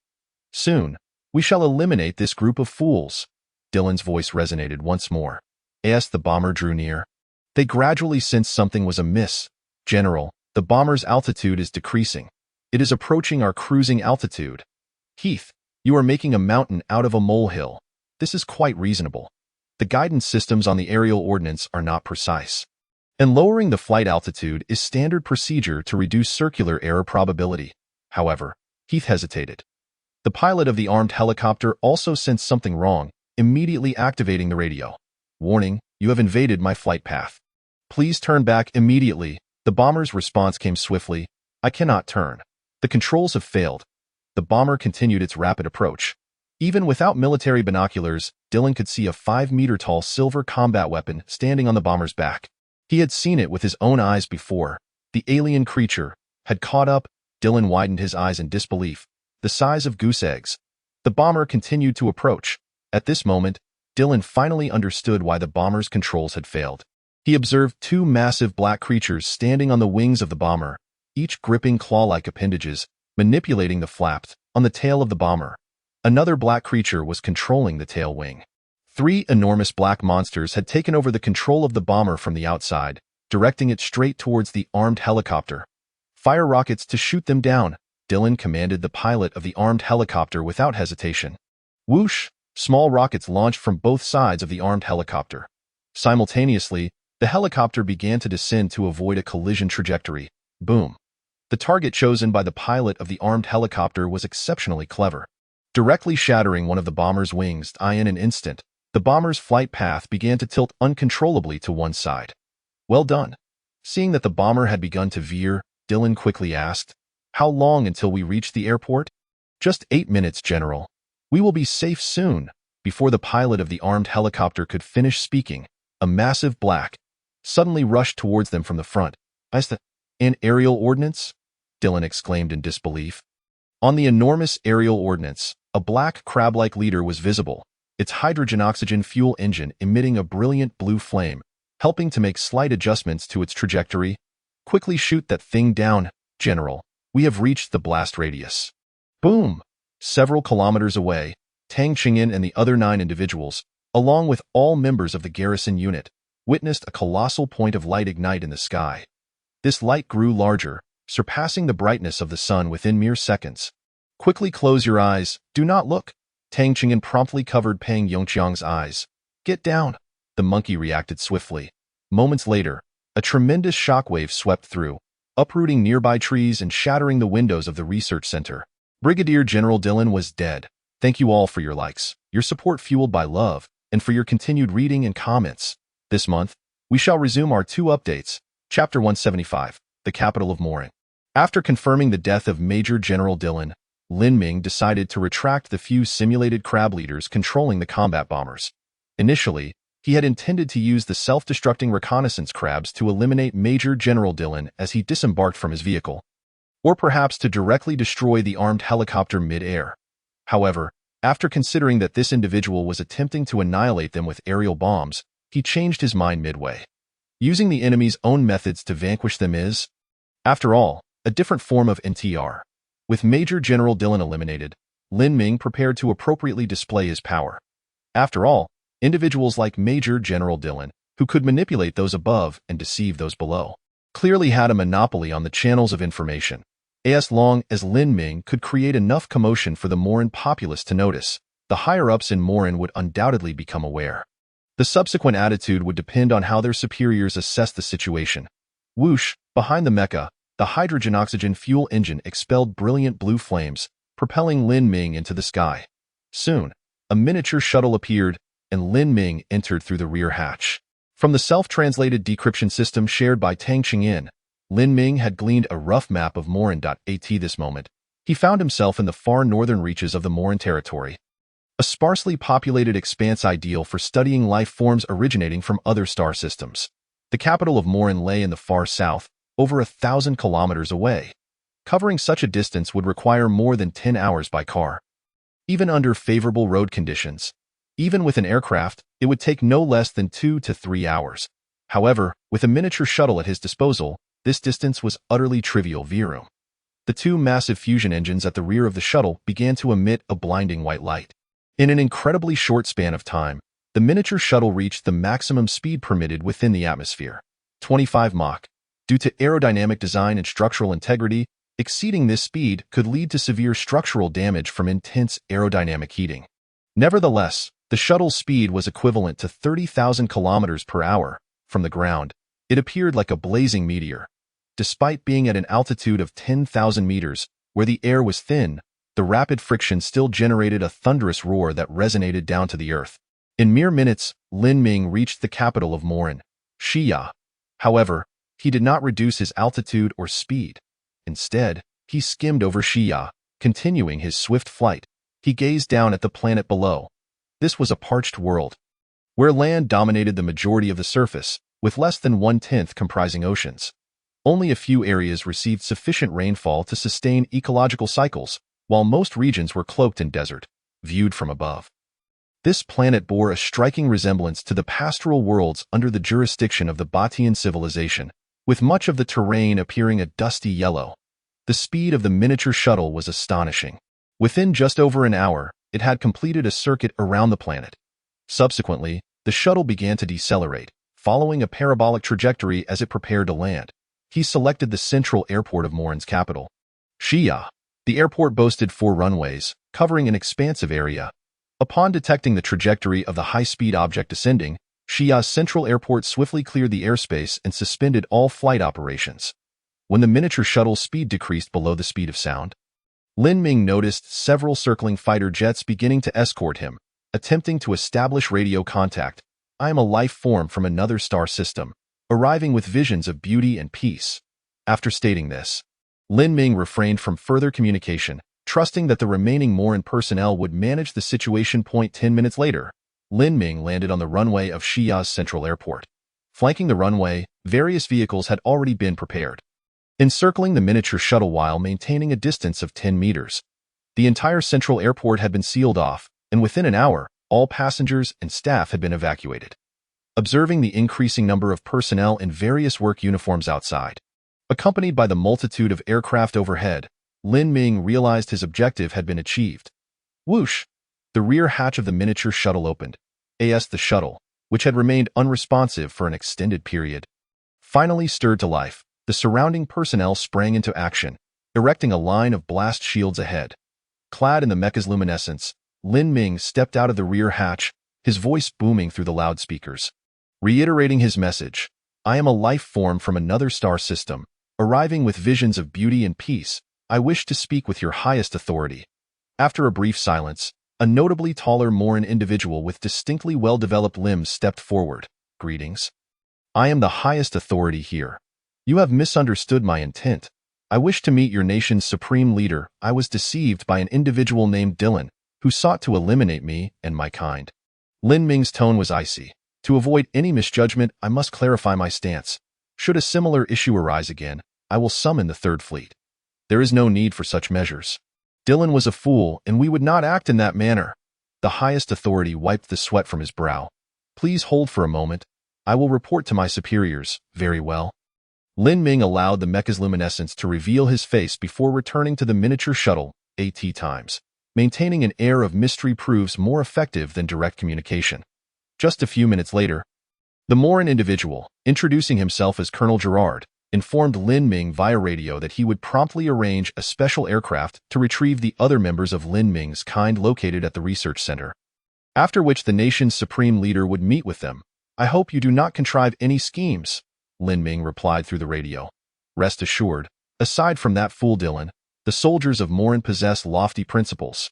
Soon, we shall eliminate this group of fools. Dillon's voice resonated once more. As the bomber drew near, they gradually sensed something was amiss. General, the bomber's altitude is decreasing. It is approaching our cruising altitude. Heath, you are making a mountain out of a molehill. This is quite reasonable. The guidance systems on the aerial ordnance are not precise, and lowering the flight altitude is standard procedure to reduce circular error probability. However, Heath hesitated. The pilot of the armed helicopter also sensed something wrong, immediately activating the radio. Warning, you have invaded my flight path. Please turn back immediately. The bomber's response came swiftly. I cannot turn. The controls have failed. The bomber continued its rapid approach. Even without military binoculars, Dylan could see a 5-meter-tall silver combat weapon standing on the bomber's back. He had seen it with his own eyes before. The alien creature had caught up. Dylan widened his eyes in disbelief, the size of goose eggs. The bomber continued to approach. At this moment, Dylan finally understood why the bomber's controls had failed. He observed two massive black creatures standing on the wings of the bomber, each gripping claw-like appendages, manipulating the flaps on the tail of the bomber. Another black creature was controlling the tail wing. 3 enormous black monsters had taken over the control of the bomber from the outside, directing it straight towards the armed helicopter. Fire rockets to shoot them down, Dylan commanded the pilot of the armed helicopter without hesitation. Whoosh! Small rockets launched from both sides of the armed helicopter. Simultaneously, the helicopter began to descend to avoid a collision trajectory. Boom! The target chosen by the pilot of the armed helicopter was exceptionally clever. Directly shattering one of the bomber's wings in an instant, the bomber's flight path began to tilt uncontrollably to one side. Well done. Seeing that the bomber had begun to veer, Dylan quickly asked, "How long until we reach the airport?" "Just 8 minutes, General. We will be safe soon." Before the pilot of the armed helicopter could finish speaking, a massive black suddenly rushed towards them from the front. "An aerial ordnance?" Dylan exclaimed in disbelief. On the enormous aerial ordnance, a black crab-like leader was visible, its hydrogen-oxygen fuel engine emitting a brilliant blue flame, helping to make slight adjustments to its trajectory. "Quickly shoot that thing down, General. We have reached the blast radius." Boom! Several kilometers away, Tang Qingyin and the other 9 individuals, along with all members of the garrison unit, witnessed a colossal point of light ignite in the sky. This light grew larger, surpassing the brightness of the sun within mere seconds. "Quickly close your eyes. Do not look." Tang Qingyin promptly covered Peng Yongqiang's eyes. "Get down." The monkey reacted swiftly. Moments later, a tremendous shockwave swept through, uprooting nearby trees and shattering the windows of the research center. Brigadier General Dylan was dead. Thank you all for your likes, your support fueled by love, and for your continued reading and comments. This month, we shall resume our 2 updates. Chapter 175, The Capital of Morin. After confirming the death of Major General Dylan, Lin Ming decided to retract the few simulated crab leaders controlling the combat bombers. Initially, he had intended to use the self-destructing reconnaissance crabs to eliminate Major General Dylan as he disembarked from his vehicle, or perhaps to directly destroy the armed helicopter mid-air. However, after considering that this individual was attempting to annihilate them with aerial bombs, he changed his mind midway. Using the enemy's own methods to vanquish them is, after all, a different form of NTR. With Major General Dylan eliminated, Lin Ming prepared to appropriately display his power. After all, individuals like Major General Dylan, who could manipulate those above and deceive those below, clearly had a monopoly on the channels of information. As long as Lin Ming could create enough commotion for the Morin populace to notice, the higher-ups in Morin would undoubtedly become aware. The subsequent attitude would depend on how their superiors assessed the situation. Whoosh! Behind the mecha, the hydrogen-oxygen fuel engine expelled brilliant blue flames, propelling Lin Ming into the sky. Soon, a miniature shuttle appeared, and Lin Ming entered through the rear hatch. From the self-translated decryption system shared by Tang Qingyin, Lin Ming had gleaned a rough map of Morin.at this moment. He found himself in the far northern reaches of the Morin territory, a sparsely populated expanse ideal for studying life forms originating from other star systems. The capital of Morin lay in the far south, over 1,000 kilometers away. Covering such a distance would require more than 10 hours by car. Even under favorable road conditions, even with an aircraft, it would take no less than 2 to 3 hours. However, with a miniature shuttle at his disposal, this distance was utterly trivial. Virum. The 2 massive fusion engines at the rear of the shuttle began to emit a blinding white light. In an incredibly short span of time, the miniature shuttle reached the maximum speed permitted within the atmosphere, 25 Mach. Due to aerodynamic design and structural integrity, exceeding this speed could lead to severe structural damage from intense aerodynamic heating. Nevertheless, the shuttle's speed was equivalent to 30,000 kilometers per hour. From the ground, it appeared like a blazing meteor. Despite being at an altitude of 10,000 meters, where the air was thin, the rapid friction still generated a thunderous roar that resonated down to the earth. In mere minutes, Lin Ming reached the capital of Morin, Xiya. However, he did not reduce his altitude or speed. Instead, he skimmed over Xiya, continuing his swift flight. He gazed down at the planet below. This was a parched world, where land dominated the majority of the surface, with less than 1/10 comprising oceans. Only a few areas received sufficient rainfall to sustain ecological cycles, while most regions were cloaked in desert, viewed from above. This planet bore a striking resemblance to the pastoral worlds under the jurisdiction of the Batian civilization, with much of the terrain appearing a dusty yellow. The speed of the miniature shuttle was astonishing. Within just over an hour, it had completed a circuit around the planet. Subsequently, the shuttle began to decelerate, following a parabolic trajectory as it prepared to land. He selected the central airport of Morin's capital, Xia. The airport boasted 4 runways, covering an expansive area. Upon detecting the trajectory of the high-speed object descending, Xia's central airport swiftly cleared the airspace and suspended all flight operations. When the miniature shuttle's speed decreased below the speed of sound, Lin Ming noticed several circling fighter jets beginning to escort him, attempting to establish radio contact. "I am a life form from another star system, arriving with visions of beauty and peace." After stating this, Lin Ming refrained from further communication, trusting that the remaining Morin personnel would manage the situation. 10 minutes later, Lin Ming landed on the runway of Xia's central airport. Flanking the runway, various vehicles had already been prepared, encircling the miniature shuttle while maintaining a distance of 10 meters. The entire central airport had been sealed off, and within an hour, all passengers and staff had been evacuated. Observing the increasing number of personnel in various work uniforms outside, accompanied by the multitude of aircraft overhead, Lin Ming realized his objective had been achieved. Whoosh! The rear hatch of the miniature shuttle opened. The shuttle, which had remained unresponsive for an extended period, finally stirred to life. The surrounding personnel sprang into action, erecting a line of blast shields ahead. Clad in the mecha's luminescence, Lin Ming stepped out of the rear hatch, his voice booming through the loudspeakers, reiterating his message. "I am a life form from another star system, arriving with visions of beauty and peace. I wish to speak with your highest authority." After a brief silence, a notably taller Morin individual with distinctly well-developed limbs stepped forward. "Greetings. I am the highest authority here. You have misunderstood my intent. I wish to meet your nation's supreme leader. I was deceived by an individual named Dylan, who sought to eliminate me and my kind." Lin Ming's tone was icy. "To avoid any misjudgment, I must clarify my stance. Should a similar issue arise again, I will summon the Third Fleet. There is no need for such measures. Dylan was a fool, and we would not act in that manner." The highest authority wiped the sweat from his brow. "Please hold for a moment. I will report to my superiors." "Very well." Lin Ming allowed the mecha's luminescence to reveal his face before returning to the miniature shuttle. Times. Maintaining an air of mystery proves more effective than direct communication. Just a few minutes later, the Morin individual, introducing himself as Colonel Gerard, informed Lin Ming via radio that he would promptly arrange a special aircraft to retrieve the other members of Lin Ming's kind located at the research center, after which the nation's supreme leader would meet with them. "I hope you do not contrive any schemes," Lin Ming replied through the radio. "Rest assured, aside from that fool Dylan, the soldiers of Morin possess lofty principles."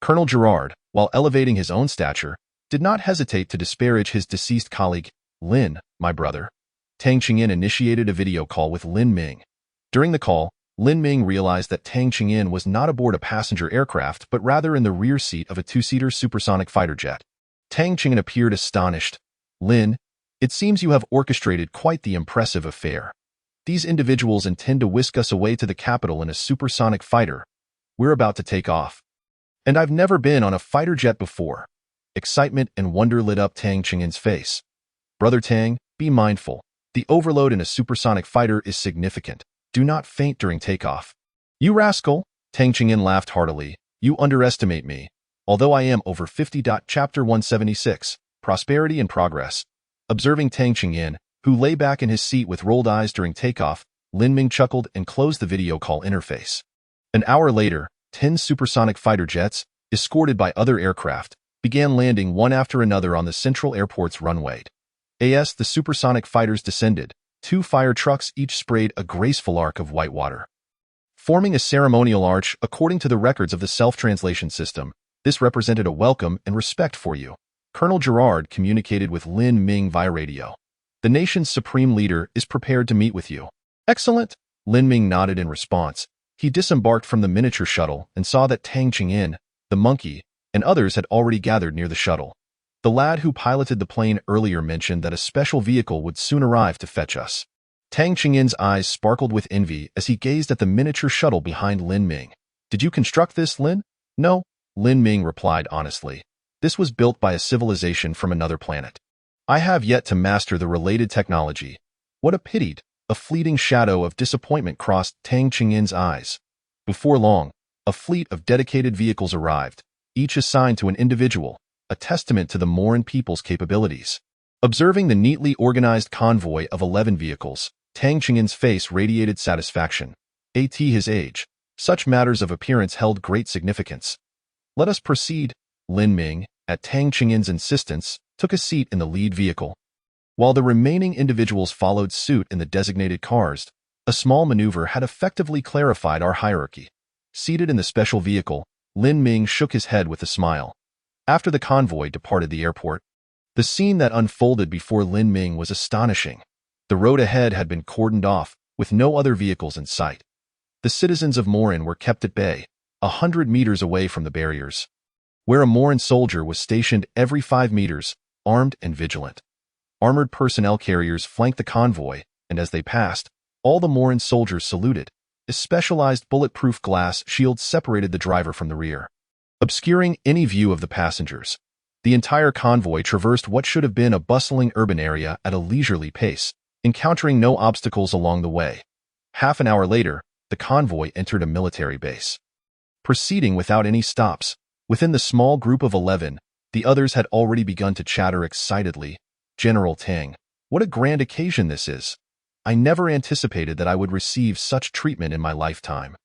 Colonel Gerard, while elevating his own stature, did not hesitate to disparage his deceased colleague. "Lin, my brother." Tang Ching'an initiated a video call with Lin Ming. During the call, Lin Ming realized that Tang Ching'an was not aboard a passenger aircraft but rather in the rear seat of a 2-seater supersonic fighter jet. Tang Ching'an appeared astonished. "Lin, it seems you have orchestrated quite the impressive affair. These individuals intend to whisk us away to the capital in a supersonic fighter. We're about to take off. And I've never been on a fighter jet before." Excitement and wonder lit up Tang Ching'an's face. "Brother Tang, be mindful. The overload in a supersonic fighter is significant. Do not faint during takeoff." "You rascal," Tang Ching'an laughed heartily. "You underestimate me. Although I am over 50. Chapter 176, Prosperity and Progress. Observing Tang Ching'an, who lay back in his seat with rolled eyes during takeoff, Lin Ming chuckled and closed the video call interface. An hour later, 10 supersonic fighter jets, escorted by other aircraft, began landing one after another on the central airport's runway. As the supersonic fighters descended, 2 fire trucks each sprayed a graceful arc of white water, forming a ceremonial arch according to the records of the self-translation system. "This represented a welcome and respect for you." Colonel Gerard communicated with Lin Ming via radio. "The nation's supreme leader is prepared to meet with you." "Excellent." Lin Ming nodded in response. He disembarked from the miniature shuttle and saw that Tang Ching'an, the monkey, and others had already gathered near the shuttle. The lad who piloted the plane earlier mentioned that a special vehicle would soon arrive to fetch us. Tang Qingyin's eyes sparkled with envy as he gazed at the miniature shuttle behind Lin Ming. "Did you construct this, Lin?" "No," Lin Ming replied honestly. "This was built by a civilization from another planet. I have yet to master the related technology." "What a pity!" A fleeting shadow of disappointment crossed Tang Qingyin's eyes. Before long, a fleet of dedicated vehicles arrived, each assigned to an individual, a testament to the Moran people's capabilities. Observing the neatly organized convoy of 11 vehicles, Tang Qingyin's face radiated satisfaction. At his age, such matters of appearance held great significance. "Let us proceed." Lin Ming, at Tang Qingyin's insistence, took a seat in the lead vehicle. While the remaining individuals followed suit in the designated cars, a small maneuver had effectively clarified our hierarchy. Seated in the special vehicle, Lin Ming shook his head with a smile. After the convoy departed the airport, the scene that unfolded before Lin Ming was astonishing. The road ahead had been cordoned off, with no other vehicles in sight. The citizens of Moran were kept at bay, 100 meters away from the barriers, where a Moran soldier was stationed every 5 meters, armed and vigilant. Armored personnel carriers flanked the convoy, and as they passed, all the Moran soldiers saluted. A specialized bulletproof glass shield separated the driver from the rear, obscuring any view of the passengers. The entire convoy traversed what should have been a bustling urban area at a leisurely pace, encountering no obstacles along the way. Half an hour later, the convoy entered a military base. Proceeding without any stops, within the small group of 11, the others had already begun to chatter excitedly. "General Tang, what a grand occasion this is. I never anticipated that I would receive such treatment in my lifetime."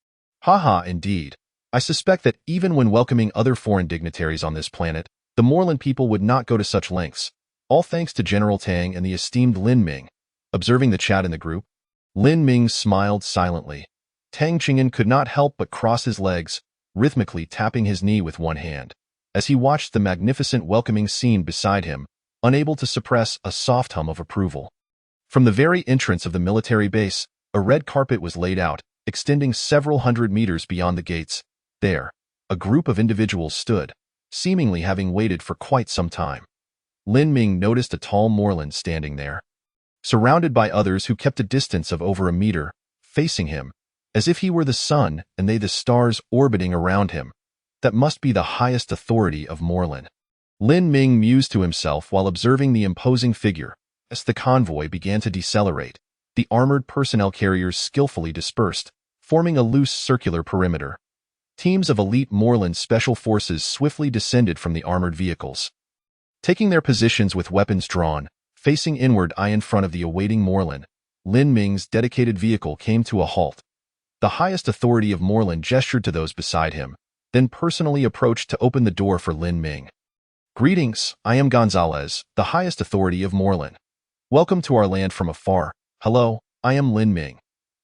"Haha, indeed. I suspect that even when welcoming other foreign dignitaries on this planet, the Moreland people would not go to such lengths. All thanks to General Tang and the esteemed Lin Ming." Observing the chat in the group, Lin Ming smiled silently. Tang Qingyin could not help but cross his legs, rhythmically tapping his knee with one hand, as he watched the magnificent welcoming scene beside him, unable to suppress a soft hum of approval. From the very entrance of the military base, a red carpet was laid out, extending several hundred meters beyond the gates. There, a group of individuals stood, seemingly having waited for quite some time. Lin Ming noticed a tall Moreland standing there, surrounded by others who kept a distance of over a meter, facing him, as if he were the sun and they the stars orbiting around him. That must be the highest authority of Moreland. Lin Ming mused to himself while observing the imposing figure. As the convoy began to decelerate, the armored personnel carriers skillfully dispersed, forming a loose circular perimeter. Teams of elite Moreland special forces swiftly descended from the armored vehicles, taking their positions with weapons drawn, facing inward in front of the awaiting Moreland. Lin Ming's dedicated vehicle came to a halt. The highest authority of Moreland gestured to those beside him, then personally approached to open the door for Lin Ming. "Greetings, I am Gonzalez, the highest authority of Moreland. Welcome to our land from afar. Hello, I am Lin Ming."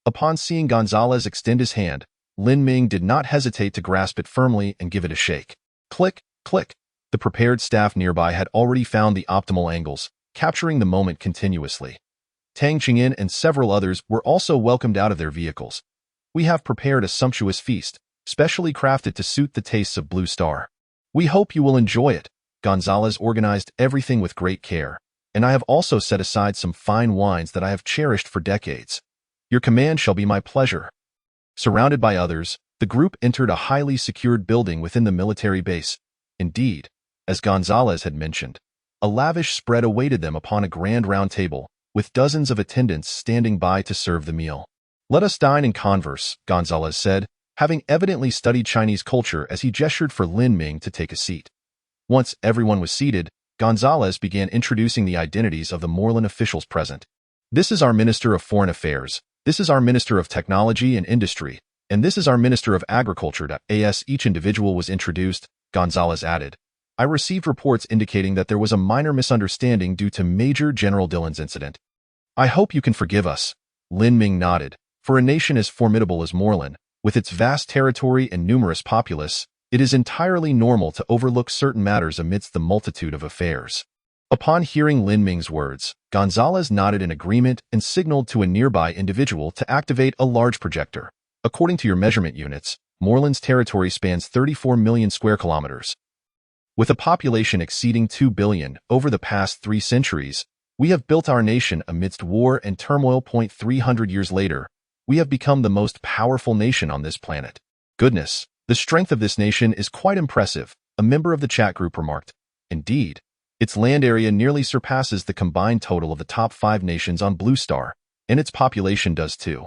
Upon seeing Gonzalez extend his hand, Lin Ming did not hesitate to grasp it firmly and give it a shake. Click, click. The prepared staff nearby had already found the optimal angles, capturing the moment continuously. Tang Qingyin and several others were also welcomed out of their vehicles. "We have prepared a sumptuous feast, specially crafted to suit the tastes of Blue Star. We hope you will enjoy it." Gonzalez organized everything with great care, "and I have also set aside some fine wines that I have cherished for decades. Your command shall be my pleasure." Surrounded by others, the group entered a highly secured building within the military base. Indeed, as Gonzalez had mentioned, a lavish spread awaited them upon a grand round table, with dozens of attendants standing by to serve the meal. "Let us dine and converse," Gonzalez said, having evidently studied Chinese culture as he gestured for Lin Ming to take a seat. Once everyone was seated, Gonzalez began introducing the identities of the Moreland officials present. "This is our Minister of Foreign Affairs, this is our Minister of Technology and Industry, and this is our Minister of Agriculture." As each individual was introduced, Gonzalez added, "I received reports indicating that there was a minor misunderstanding due to Major General Dillon's incident. I hope you can forgive us." Lin Ming nodded. For a nation as formidable as Moreland, with its vast territory and numerous populace, it is entirely normal to overlook certain matters amidst the multitude of affairs. Upon hearing Lin Ming's words, Gonzalez nodded in agreement and signaled to a nearby individual to activate a large projector. "According to your measurement units, Moreland's territory spans 34 million square kilometers. With a population exceeding 2 billion over the past 3 centuries, we have built our nation amidst war and turmoil. 300 years later, we have become the most powerful nation on this planet. Goodness, the strength of this nation is quite impressive, a member of the chat group remarked. Indeed, its land area nearly surpasses the combined total of the top 5 nations on Blue Star, and its population does too.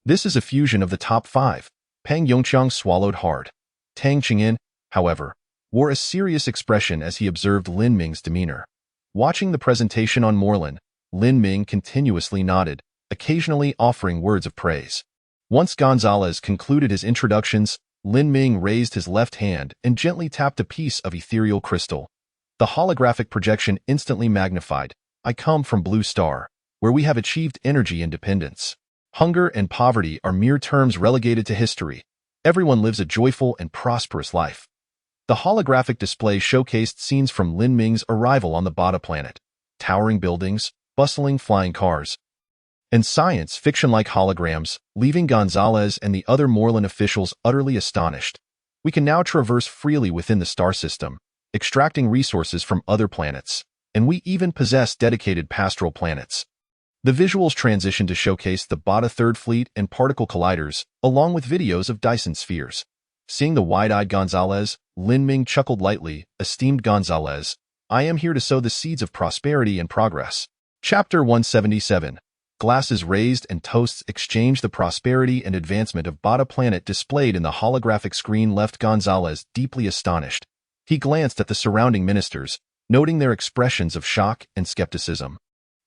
This is a fusion of the top 5. Pang Yongqiang swallowed hard. Tang Qingyin, however, wore a serious expression as he observed Lin Ming's demeanor. Watching the presentation on Moreland, Lin Ming continuously nodded, occasionally offering words of praise. Once Gonzalez concluded his introductions, Lin Ming raised his left hand and gently tapped a piece of ethereal crystal. The holographic projection instantly magnified. I come from Blue Star, where we have achieved energy independence. Hunger and poverty are mere terms relegated to history. Everyone lives a joyful and prosperous life. The holographic display showcased scenes from Lin Ming's arrival on the Bada planet. Towering buildings, bustling flying cars, and science fiction-like holograms, leaving Gonzalez and the other Moreland officials utterly astonished. We can now traverse freely within the star system, extracting resources from other planets, and we even possess dedicated pastoral planets. The visuals transition to showcase the Bada Third Fleet and particle colliders, along with videos of Dyson spheres. Seeing the wide-eyed Gonzalez, Lin Ming chuckled lightly. Esteemed Gonzalez, I am here to sow the seeds of prosperity and progress. Chapter 177. Glasses raised and toasts exchanged. The prosperity and advancement of Bada planet displayed in the holographic screen left Gonzalez deeply astonished. He glanced at the surrounding ministers, noting their expressions of shock and skepticism.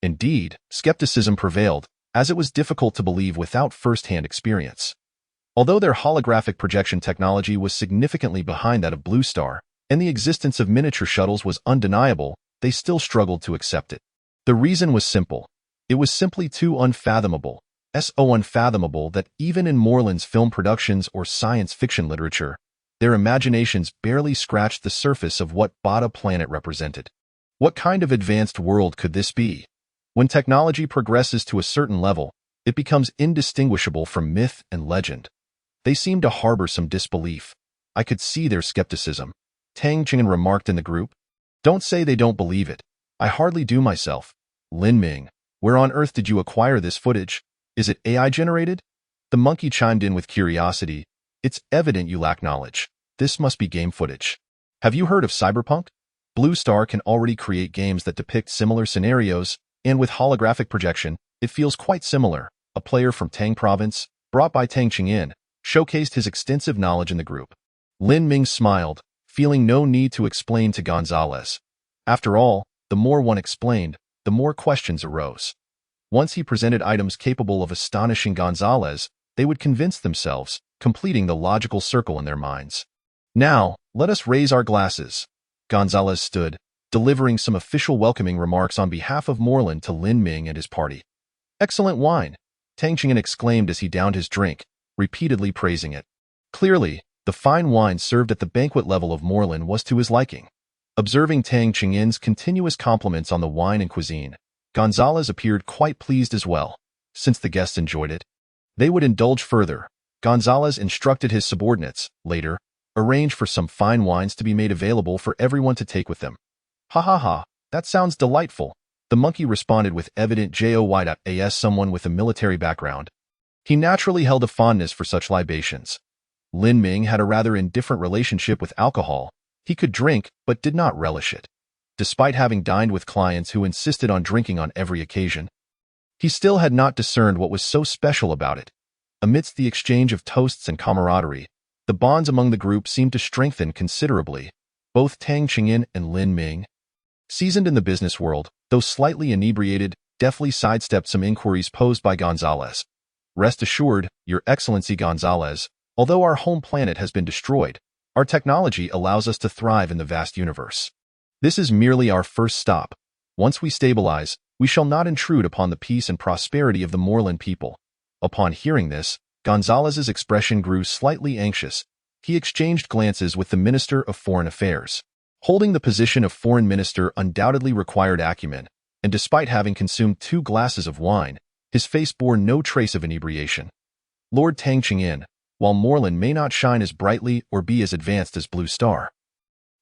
Indeed, skepticism prevailed, as it was difficult to believe without first-hand experience. Although their holographic projection technology was significantly behind that of Blue Star, and the existence of miniature shuttles was undeniable, they still struggled to accept it. The reason was simple. It was simply too unfathomable, so unfathomable that even in Moreland's film productions or science fiction literature, their imaginations barely scratched the surface of what Bada planet represented. What kind of advanced world could this be? When technology progresses to a certain level, it becomes indistinguishable from myth and legend. They seemed to harbor some disbelief. I could see their skepticism. Tang Qingyin remarked in the group. Don't say they don't believe it. I hardly do myself. Lin Ming, where on earth did you acquire this footage? Is it AI generated? The monkey chimed in with curiosity. It's evident you lack knowledge. This must be game footage. Have you heard of cyberpunk? Blue Star can already create games that depict similar scenarios, and with holographic projection, it feels quite similar. A player from Tang Province, brought by Tang Qingyin, showcased his extensive knowledge in the group. Lin Ming smiled, feeling no need to explain to Gonzalez. After all, the more one explained, the more questions arose. Once he presented items capable of astonishing Gonzalez, they would convince themselves, completing the logical circle in their minds. Now, let us raise our glasses. Gonzalez stood, delivering some official welcoming remarks on behalf of Moreland to Lin Ming and his party. Excellent wine, Tang Qingyin exclaimed as he downed his drink, repeatedly praising it. Clearly, the fine wine served at the banquet level of Moreland was to his liking. Observing Tang Qingyin's continuous compliments on the wine and cuisine, Gonzalez appeared quite pleased as well. Since the guests enjoyed it, they would indulge further. Gonzalez instructed his subordinates, later, arrange for some fine wines to be made available for everyone to take with them. Ha ha ha, that sounds delightful, the monkey responded with evident joy. As someone with a military background, he naturally held a fondness for such libations. Lin Ming had a rather indifferent relationship with alcohol. He could drink, but did not relish it. Despite having dined with clients who insisted on drinking on every occasion, he still had not discerned what was so special about it. Amidst the exchange of toasts and camaraderie, the bonds among the group seemed to strengthen considerably. Both Tang Qingyin and Lin Ming, seasoned in the business world, though slightly inebriated, deftly sidestepped some inquiries posed by Gonzalez. Rest assured, Your Excellency Gonzalez, although our home planet has been destroyed, our technology allows us to thrive in the vast universe. This is merely our first stop. Once we stabilize, we shall not intrude upon the peace and prosperity of the Moreland people. Upon hearing this, Gonzalez's expression grew slightly anxious. He exchanged glances with the Minister of Foreign Affairs. Holding the position of foreign minister undoubtedly required acumen, and despite having consumed 2 glasses of wine, his face bore no trace of inebriation. Lord Tang Qingyin, while Moreland may not shine as brightly or be as advanced as Blue Star.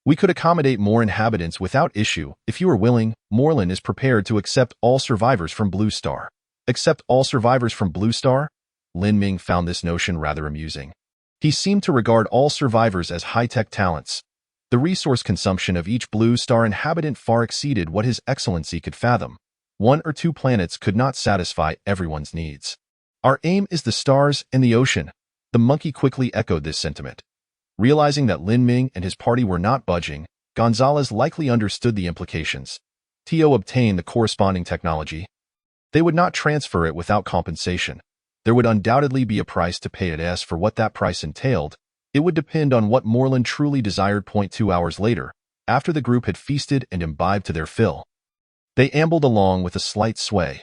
We could accommodate more inhabitants without issue. If you are willing, Moreland is prepared to accept all survivors from Blue Star. Accept all survivors from Blue Star? Lin Ming found this notion rather amusing. He seemed to regard all survivors as high-tech talents. The resource consumption of each Blue Star inhabitant far exceeded what His Excellency could fathom. 1 or 2 planets could not satisfy everyone's needs. Our aim is the stars and the ocean. The monkey quickly echoed this sentiment. Realizing that Lin Ming and his party were not budging, Gonzalez likely understood the implications. To obtain the corresponding technology, they would not transfer it without compensation. There would undoubtedly be a price to pay. As for what that price entailed, it would depend on what Moreland truly desired. 2 hours later, after the group had feasted and imbibed to their fill, they ambled along with a slight sway.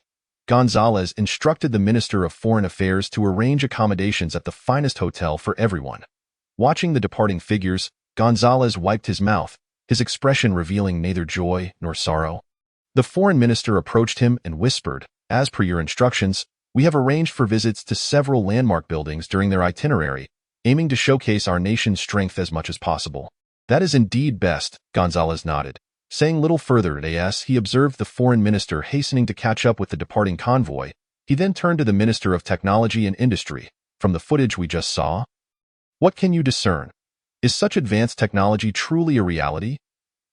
Gonzalez instructed the Minister of Foreign Affairs to arrange accommodations at the finest hotel for everyone. Watching the departing figures, Gonzalez wiped his mouth, his expression revealing neither joy nor sorrow. The foreign minister approached him and whispered, "As per your instructions, we have arranged for visits to several landmark buildings during their itinerary, aiming to showcase our nation's strength as much as possible." "That is indeed best," Gonzalez nodded. Saying little further as he observed the foreign minister hastening to catch up with the departing convoy, he then turned to the Minister of Technology and Industry. "From the footage we just saw, what can you discern? Is such advanced technology truly a reality?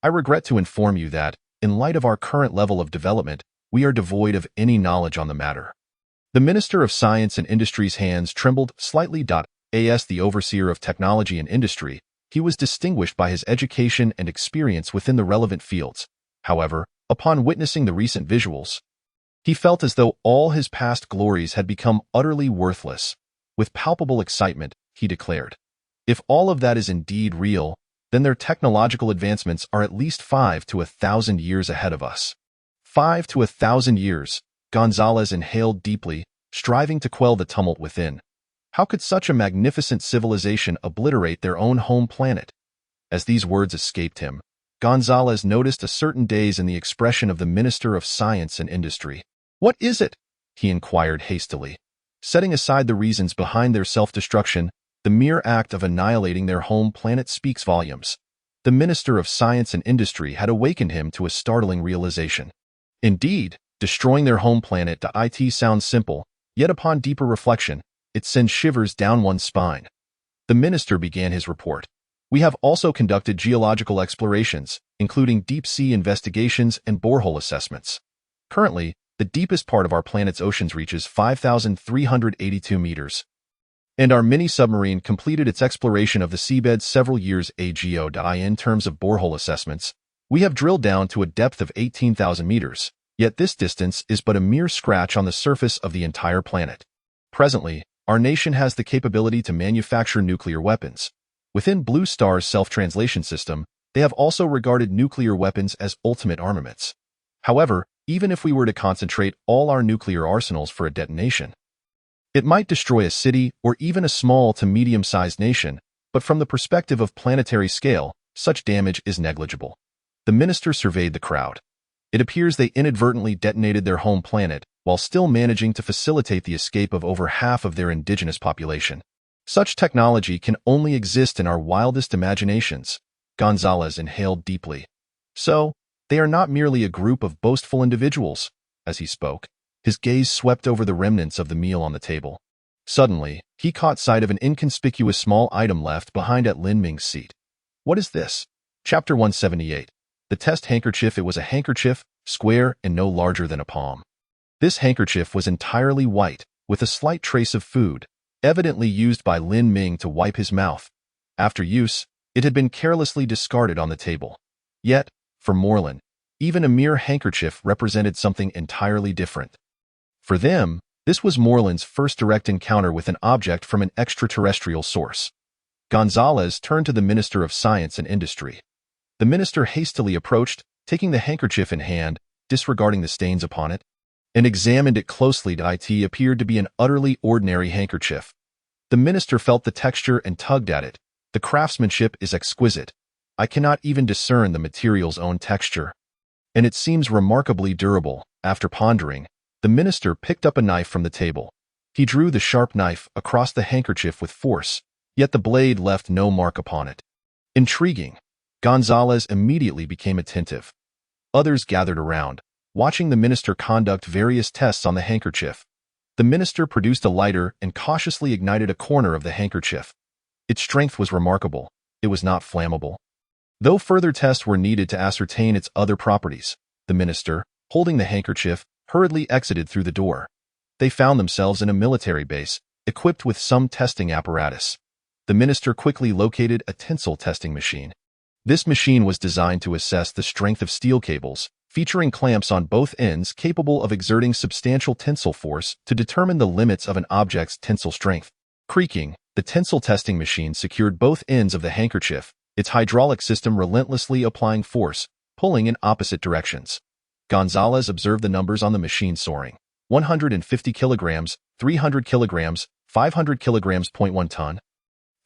I regret to inform you that, in light of our current level of development, we are devoid of any knowledge on the matter." The Minister of Science and Industry's hands trembled slightly. As the Overseer of Technology and Industry, he was distinguished by his education and experience within the relevant fields. However, upon witnessing the recent visuals, he felt as though all his past glories had become utterly worthless. With palpable excitement, he declared, "If all of that is indeed real, then their technological advancements are at least 5 to 1,000 years ahead of us." 5 to 1,000 years, Gonzalez inhaled deeply, striving to quell the tumult within. How could such a magnificent civilization obliterate their own home planet? As these words escaped him, Gonzalez noticed a certain daze in the expression of the Minister of Science and Industry. "What is it?" he inquired hastily. Setting aside the reasons behind their self-destruction, the mere act of annihilating their home planet speaks volumes. The Minister of Science and Industry had awakened him to a startling realization. Indeed, destroying their home planet sounds simple, yet upon deeper reflection, it sends shivers down one's spine. The minister began his report. "We have also conducted geological explorations, including deep-sea investigations and borehole assessments. Currently, the deepest part of our planet's oceans reaches 5,382 meters. And our mini-submarine completed its exploration of the seabed several years ago. In terms of borehole assessments, we have drilled down to a depth of 18,000 meters, yet this distance is but a mere scratch on the surface of the entire planet. Presently, our nation has the capability to manufacture nuclear weapons. Within Blue Star's self-translation system, they have also regarded nuclear weapons as ultimate armaments. However, even if we were to concentrate all our nuclear arsenals for a detonation, it might destroy a city or even a small to medium-sized nation, but from the perspective of planetary scale, such damage is negligible." The minister surveyed the crowd. It appears they inadvertently detonated their home planet, while still managing to facilitate the escape of over half of their indigenous population. Such technology can only exist in our wildest imaginations. Gonzalez inhaled deeply. "So, they are not merely a group of boastful individuals." As he spoke, his gaze swept over the remnants of the meal on the table. Suddenly, he caught sight of an inconspicuous small item left behind at Lin Ming's seat. "What is this?" Chapter 178. The test handkerchief. It was a handkerchief, square and no larger than a palm. This handkerchief was entirely white, with a slight trace of food, evidently used by Lin Ming to wipe his mouth. After use, it had been carelessly discarded on the table. Yet, for Moreland, even a mere handkerchief represented something entirely different. For them, this was Moreland's first direct encounter with an object from an extraterrestrial source. Gonzalez turned to the Minister of Science and Industry. The minister hastily approached, taking the handkerchief in hand, disregarding the stains upon it, and examined it closely. It appeared to be an utterly ordinary handkerchief. The minister felt the texture and tugged at it. "The craftsmanship is exquisite. I cannot even discern the material's own texture. And it seems remarkably durable." After pondering, the minister picked up a knife from the table. He drew the sharp knife across the handkerchief with force, yet the blade left no mark upon it. Intriguing. Gonzalez immediately became attentive. Others gathered around, watching the minister conduct various tests on the handkerchief. The minister produced a lighter and cautiously ignited a corner of the handkerchief. Its strength was remarkable. It was not flammable. Though further tests were needed to ascertain its other properties, the minister, holding the handkerchief, hurriedly exited through the door. They found themselves in a military base, equipped with some testing apparatus. The minister quickly located a tensile testing machine. This machine was designed to assess the strength of steel cables, featuring clamps on both ends capable of exerting substantial tensile force to determine the limits of an object's tensile strength. Creaking, the tensile testing machine secured both ends of the handkerchief, its hydraulic system relentlessly applying force, pulling in opposite directions. Gonzalez observed the numbers on the machine soaring. 150 kilograms, 300 kilograms, 500 kilograms, 0.1 ton,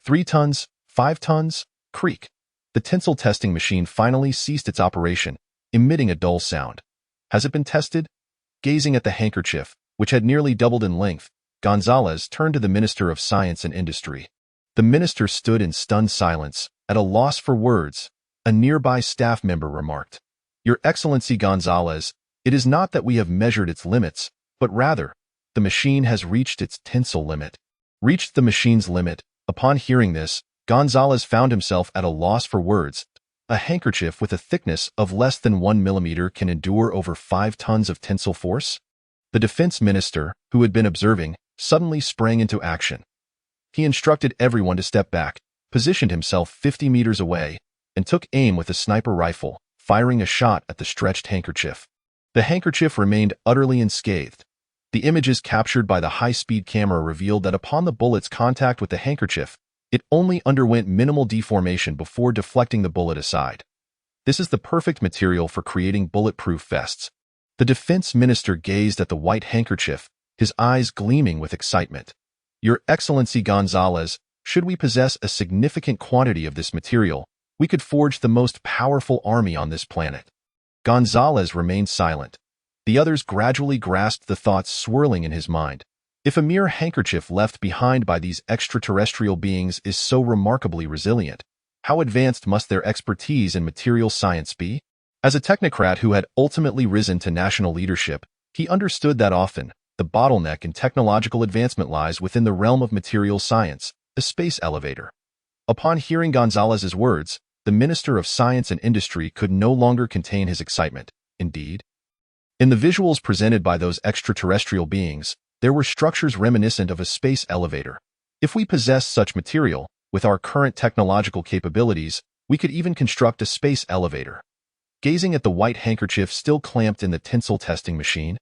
3 tons, 5 tons, creak. The tensile testing machine finally ceased its operation, emitting a dull sound. Has it been tested? Gazing at the handkerchief, which had nearly doubled in length, Gonzalez turned to the Minister of Science and Industry. The minister stood in stunned silence, at a loss for words. A nearby staff member remarked, "Your Excellency Gonzalez, it is not that we have measured its limits, but rather, the machine has reached its tensile limit." Reached the machine's limit. Upon hearing this, Gonzalez found himself at a loss for words. A handkerchief with a thickness of less than 1 millimeter can endure over 5 tons of tensile force? The defense minister, who had been observing, suddenly sprang into action. He instructed everyone to step back, positioned himself 50 meters away, and took aim with a sniper rifle, firing a shot at the stretched handkerchief. The handkerchief remained utterly unscathed. The images captured by the high-speed camera revealed that upon the bullet's contact with the handkerchief, it only underwent minimal deformation before deflecting the bullet aside. This is the perfect material for creating bulletproof vests. The defense minister gazed at the white handkerchief, his eyes gleaming with excitement. "Your Excellency Gonzalez, should we possess a significant quantity of this material, we could forge the most powerful army on this planet." Gonzalez remained silent. The others gradually grasped the thoughts swirling in his mind. If a mere handkerchief left behind by these extraterrestrial beings is so remarkably resilient, how advanced must their expertise in material science be? As a technocrat who had ultimately risen to national leadership, he understood that often, the bottleneck in technological advancement lies within the realm of material science, a space elevator. Upon hearing Gonzalez's words, the Minister of Science and Industry could no longer contain his excitement. Indeed, in the visuals presented by those extraterrestrial beings, there were structures reminiscent of a space elevator. If we possessed such material, with our current technological capabilities, we could even construct a space elevator. Gazing at the white handkerchief still clamped in the tensile testing machine,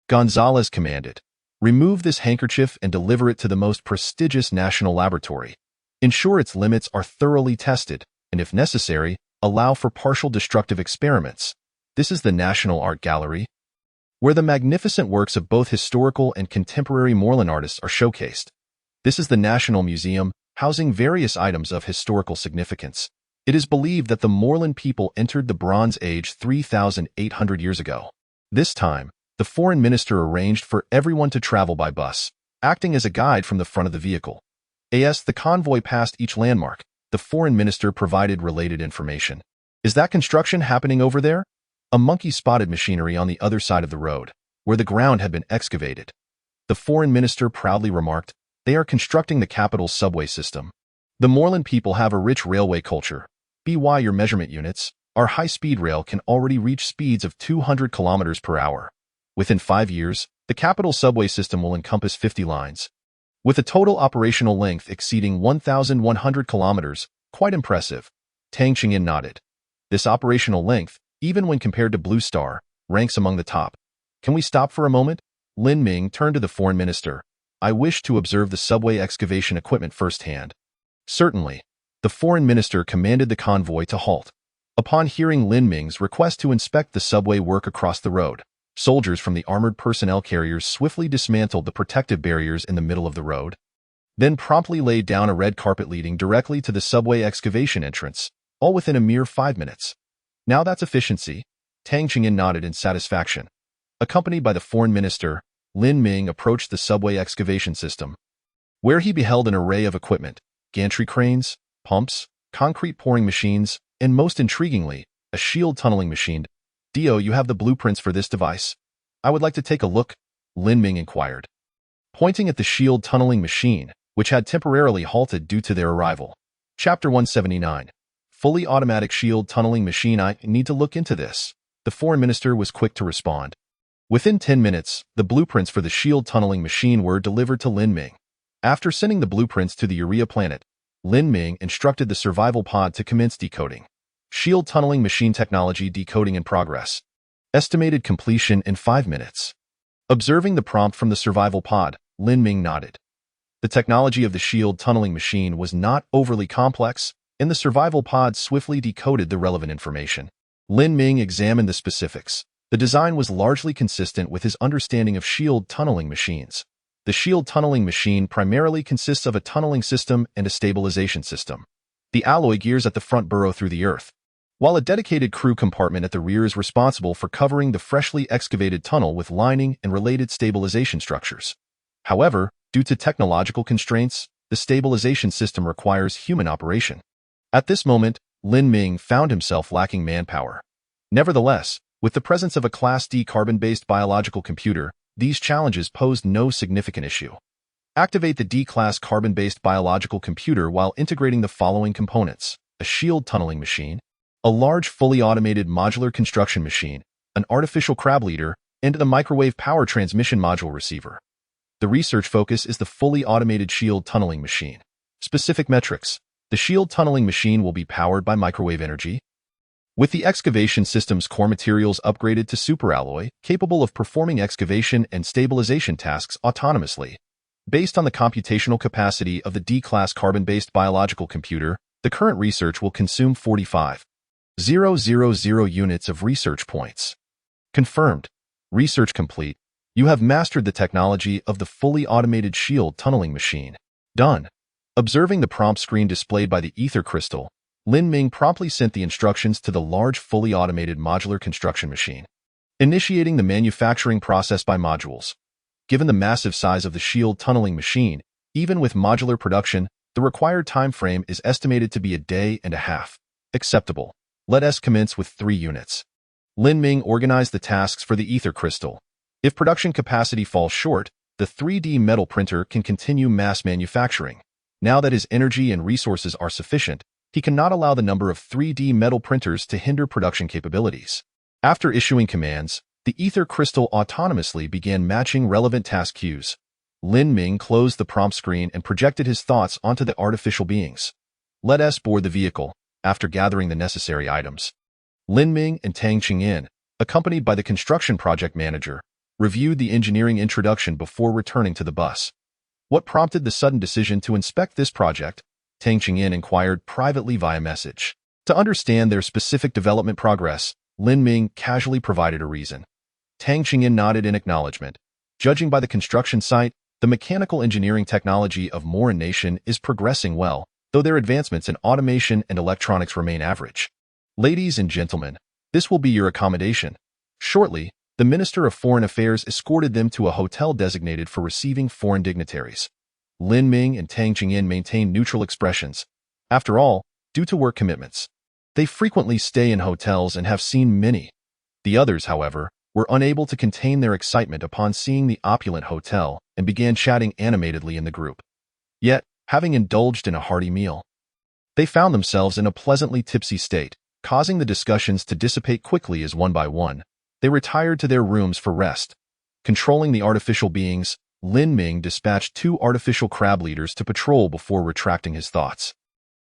Gonzalez commanded, "Remove this handkerchief and deliver it to the most prestigious national laboratory. Ensure its limits are thoroughly tested, and if necessary, allow for partial destructive experiments. This is the National Art Gallery, where the magnificent works of both historical and contemporary Moreland artists are showcased. This is the National Museum, housing various items of historical significance. It is believed that the Moreland people entered the Bronze Age 3,800 years ago. This time, the foreign minister arranged for everyone to travel by bus, acting as a guide from the front of the vehicle. As the convoy passed each landmark, the foreign minister provided related information. Is that construction happening over there? A monkey spotted machinery on the other side of the road, where the ground had been excavated. The foreign minister proudly remarked, "They are constructing the capital's subway system. The Moreland people have a rich railway culture. By your measurement units, our high-speed rail can already reach speeds of 200 kilometers per hour. Within 5 years, the capital subway system will encompass 50 lines, with a total operational length exceeding 1,100 kilometers. Quite impressive." Tang Chingin nodded. "This operational length, even when compared to Blue Star, ranks among the top. Can we stop for a moment?" Lin Ming turned to the foreign minister. "I wish to observe the subway excavation equipment firsthand." Certainly. The foreign minister commanded the convoy to halt. Upon hearing Lin Ming's request to inspect the subway work across the road, soldiers from the armored personnel carriers swiftly dismantled the protective barriers in the middle of the road, then promptly laid down a red carpet leading directly to the subway excavation entrance, all within a mere 5 minutes. "Now that's efficiency." Tang Chingin nodded in satisfaction. Accompanied by the foreign minister, Lin Ming approached the subway excavation system, where he beheld an array of equipment, gantry cranes, pumps, concrete pouring machines, and most intriguingly, a shield tunneling machine. Dio, you have the blueprints for this device? I would like to take a look, Lin Ming inquired, pointing at the shield tunneling machine, which had temporarily halted due to their arrival. Chapter 179. Fully automatic shield tunneling machine. I need to look into this. The foreign minister was quick to respond. Within 10 minutes, the blueprints for the shield tunneling machine were delivered to Lin Ming. After sending the blueprints to the Urea planet, Lin Ming instructed the survival pod to commence decoding. Shield tunneling machine technology decoding in progress. Estimated completion in 5 minutes. Observing the prompt from the survival pod, Lin Ming nodded. The technology of the shield tunneling machine was not overly complex, and the survival pod swiftly decoded the relevant information. Lin Ming examined the specifics. The design was largely consistent with his understanding of shield tunneling machines. The shield tunneling machine primarily consists of a tunneling system and a stabilization system. The alloy gears at the front burrow through the earth, while a dedicated crew compartment at the rear is responsible for covering the freshly excavated tunnel with lining and related stabilization structures. However, due to technological constraints, the stabilization system requires human operation. At this moment, Lin Ming found himself lacking manpower. Nevertheless, with the presence of a Class D carbon-based biological computer, these challenges posed no significant issue. Activate the D-class carbon-based biological computer while integrating the following components: a shield tunneling machine, a large fully automated modular construction machine, an artificial crab leader, and a microwave power transmission module receiver. The research focus is the fully automated shield tunneling machine. Specific metrics: the shield tunneling machine will be powered by microwave energy, with the excavation system's core materials upgraded to superalloy, capable of performing excavation and stabilization tasks autonomously. Based on the computational capacity of the D-class carbon-based biological computer, the current research will consume 45,000 units of research points. Confirmed. Research complete. You have mastered the technology of the fully automated shield tunneling machine. Done. Observing the prompt screen displayed by the ether crystal, Lin Ming promptly sent the instructions to the large fully automated modular construction machine, initiating the manufacturing process by modules. Given the massive size of the shield tunneling machine, even with modular production, the required time frame is estimated to be a day and a half. Acceptable. Let us commence with 3 units. Lin Ming organized the tasks for the ether crystal. If production capacity falls short, the 3D metal printer can continue mass manufacturing. Now that his energy and resources are sufficient, he cannot allow the number of 3D metal printers to hinder production capabilities. After issuing commands, the ether crystal autonomously began matching relevant task queues. Lin Ming closed the prompt screen and projected his thoughts onto the artificial beings. Let us board the vehicle. After gathering the necessary items, Lin Ming and Tang Qingyan, accompanied by the construction project manager, reviewed the engineering introduction before returning to the bus. What prompted the sudden decision to inspect this project? Tang Qingyan inquired privately via message. To understand their specific development progress, Lin Ming casually provided a reason. Tang Qingyan nodded in acknowledgement. Judging by the construction site, the mechanical engineering technology of Morin Nation is progressing well, though their advancements in automation and electronics remain average. Ladies and gentlemen, this will be your accommodation. Shortly, the Minister of Foreign Affairs escorted them to a hotel designated for receiving foreign dignitaries. Lin Ming and Tang Qingyan maintained neutral expressions. After all, due to work commitments, they frequently stay in hotels and have seen many. The others, however, were unable to contain their excitement upon seeing the opulent hotel and began chatting animatedly in the group. Yet, having indulged in a hearty meal, they found themselves in a pleasantly tipsy state, causing the discussions to dissipate quickly as one by one, they retired to their rooms for rest. Controlling the artificial beings, Lin Ming dispatched 2 artificial crab leaders to patrol before retracting his thoughts.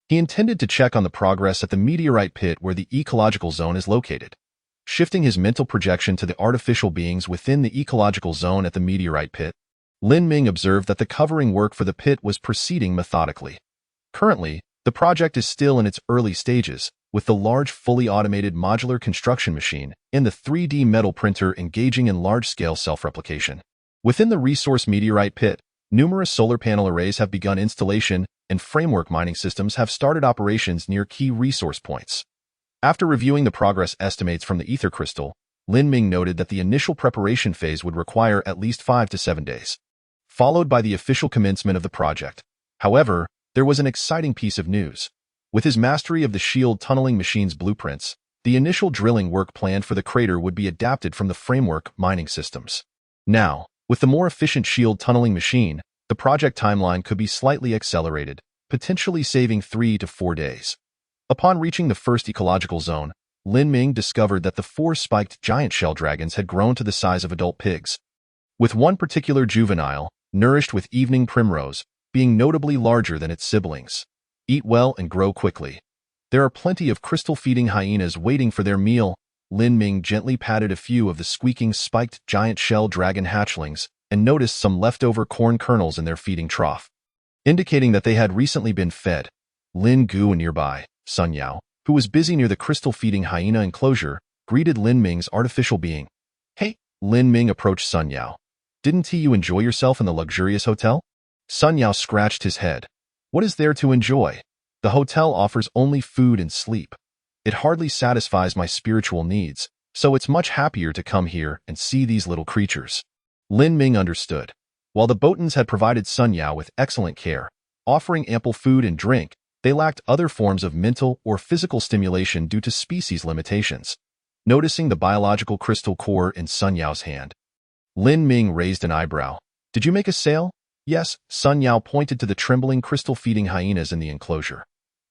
He intended to check on the progress at the meteorite pit where the ecological zone is located. Shifting his mental projection to the artificial beings within the ecological zone at the meteorite pit, Lin Ming observed that the covering work for the pit was proceeding methodically. Currently, the project is still in its early stages, with the large fully automated modular construction machine and the 3D metal printer engaging in large-scale self-replication. Within the resource meteorite pit, numerous solar panel arrays have begun installation and framework mining systems have started operations near key resource points. After reviewing the progress estimates from the ether crystal, Lin Ming noted that the initial preparation phase would require at least 5 to 7 days, followed by the official commencement of the project. However, there was an exciting piece of news. With his mastery of the shield tunneling machine's blueprints, the initial drilling work planned for the crater would be adapted from the framework mining systems. Now, with the more efficient shield tunneling machine, the project timeline could be slightly accelerated, potentially saving 3 to 4 days. Upon reaching the first ecological zone, Lin Ming discovered that the 4 spiked giant shell dragons had grown to the size of adult pigs, with one particular juvenile, nourished with evening primrose, being notably larger than its siblings. Eat well and grow quickly. There are plenty of crystal-feeding hyenas waiting for their meal. Lin Ming gently patted a few of the squeaking spiked giant shell dragon hatchlings and noticed some leftover corn kernels in their feeding trough, indicating that they had recently been fed. Lin Gu nearby, Sun Yao, who was busy near the crystal-feeding hyena enclosure, greeted Lin Ming's artificial being. Hey, Lin Ming approached Sun Yao. Didn't you enjoy yourself in the luxurious hotel? Sun Yao scratched his head. What is there to enjoy? The hotel offers only food and sleep. It hardly satisfies my spiritual needs, so it's much happier to come here and see these little creatures. Lin Ming understood. While the Botans had provided Sun Yao with excellent care, offering ample food and drink, they lacked other forms of mental or physical stimulation due to species limitations. Noticing the biological crystal core in Sun Yao's hand, Lin Ming raised an eyebrow. Did you make a sale? Yes, Sun Yao pointed to the trembling crystal-feeding hyenas in the enclosure.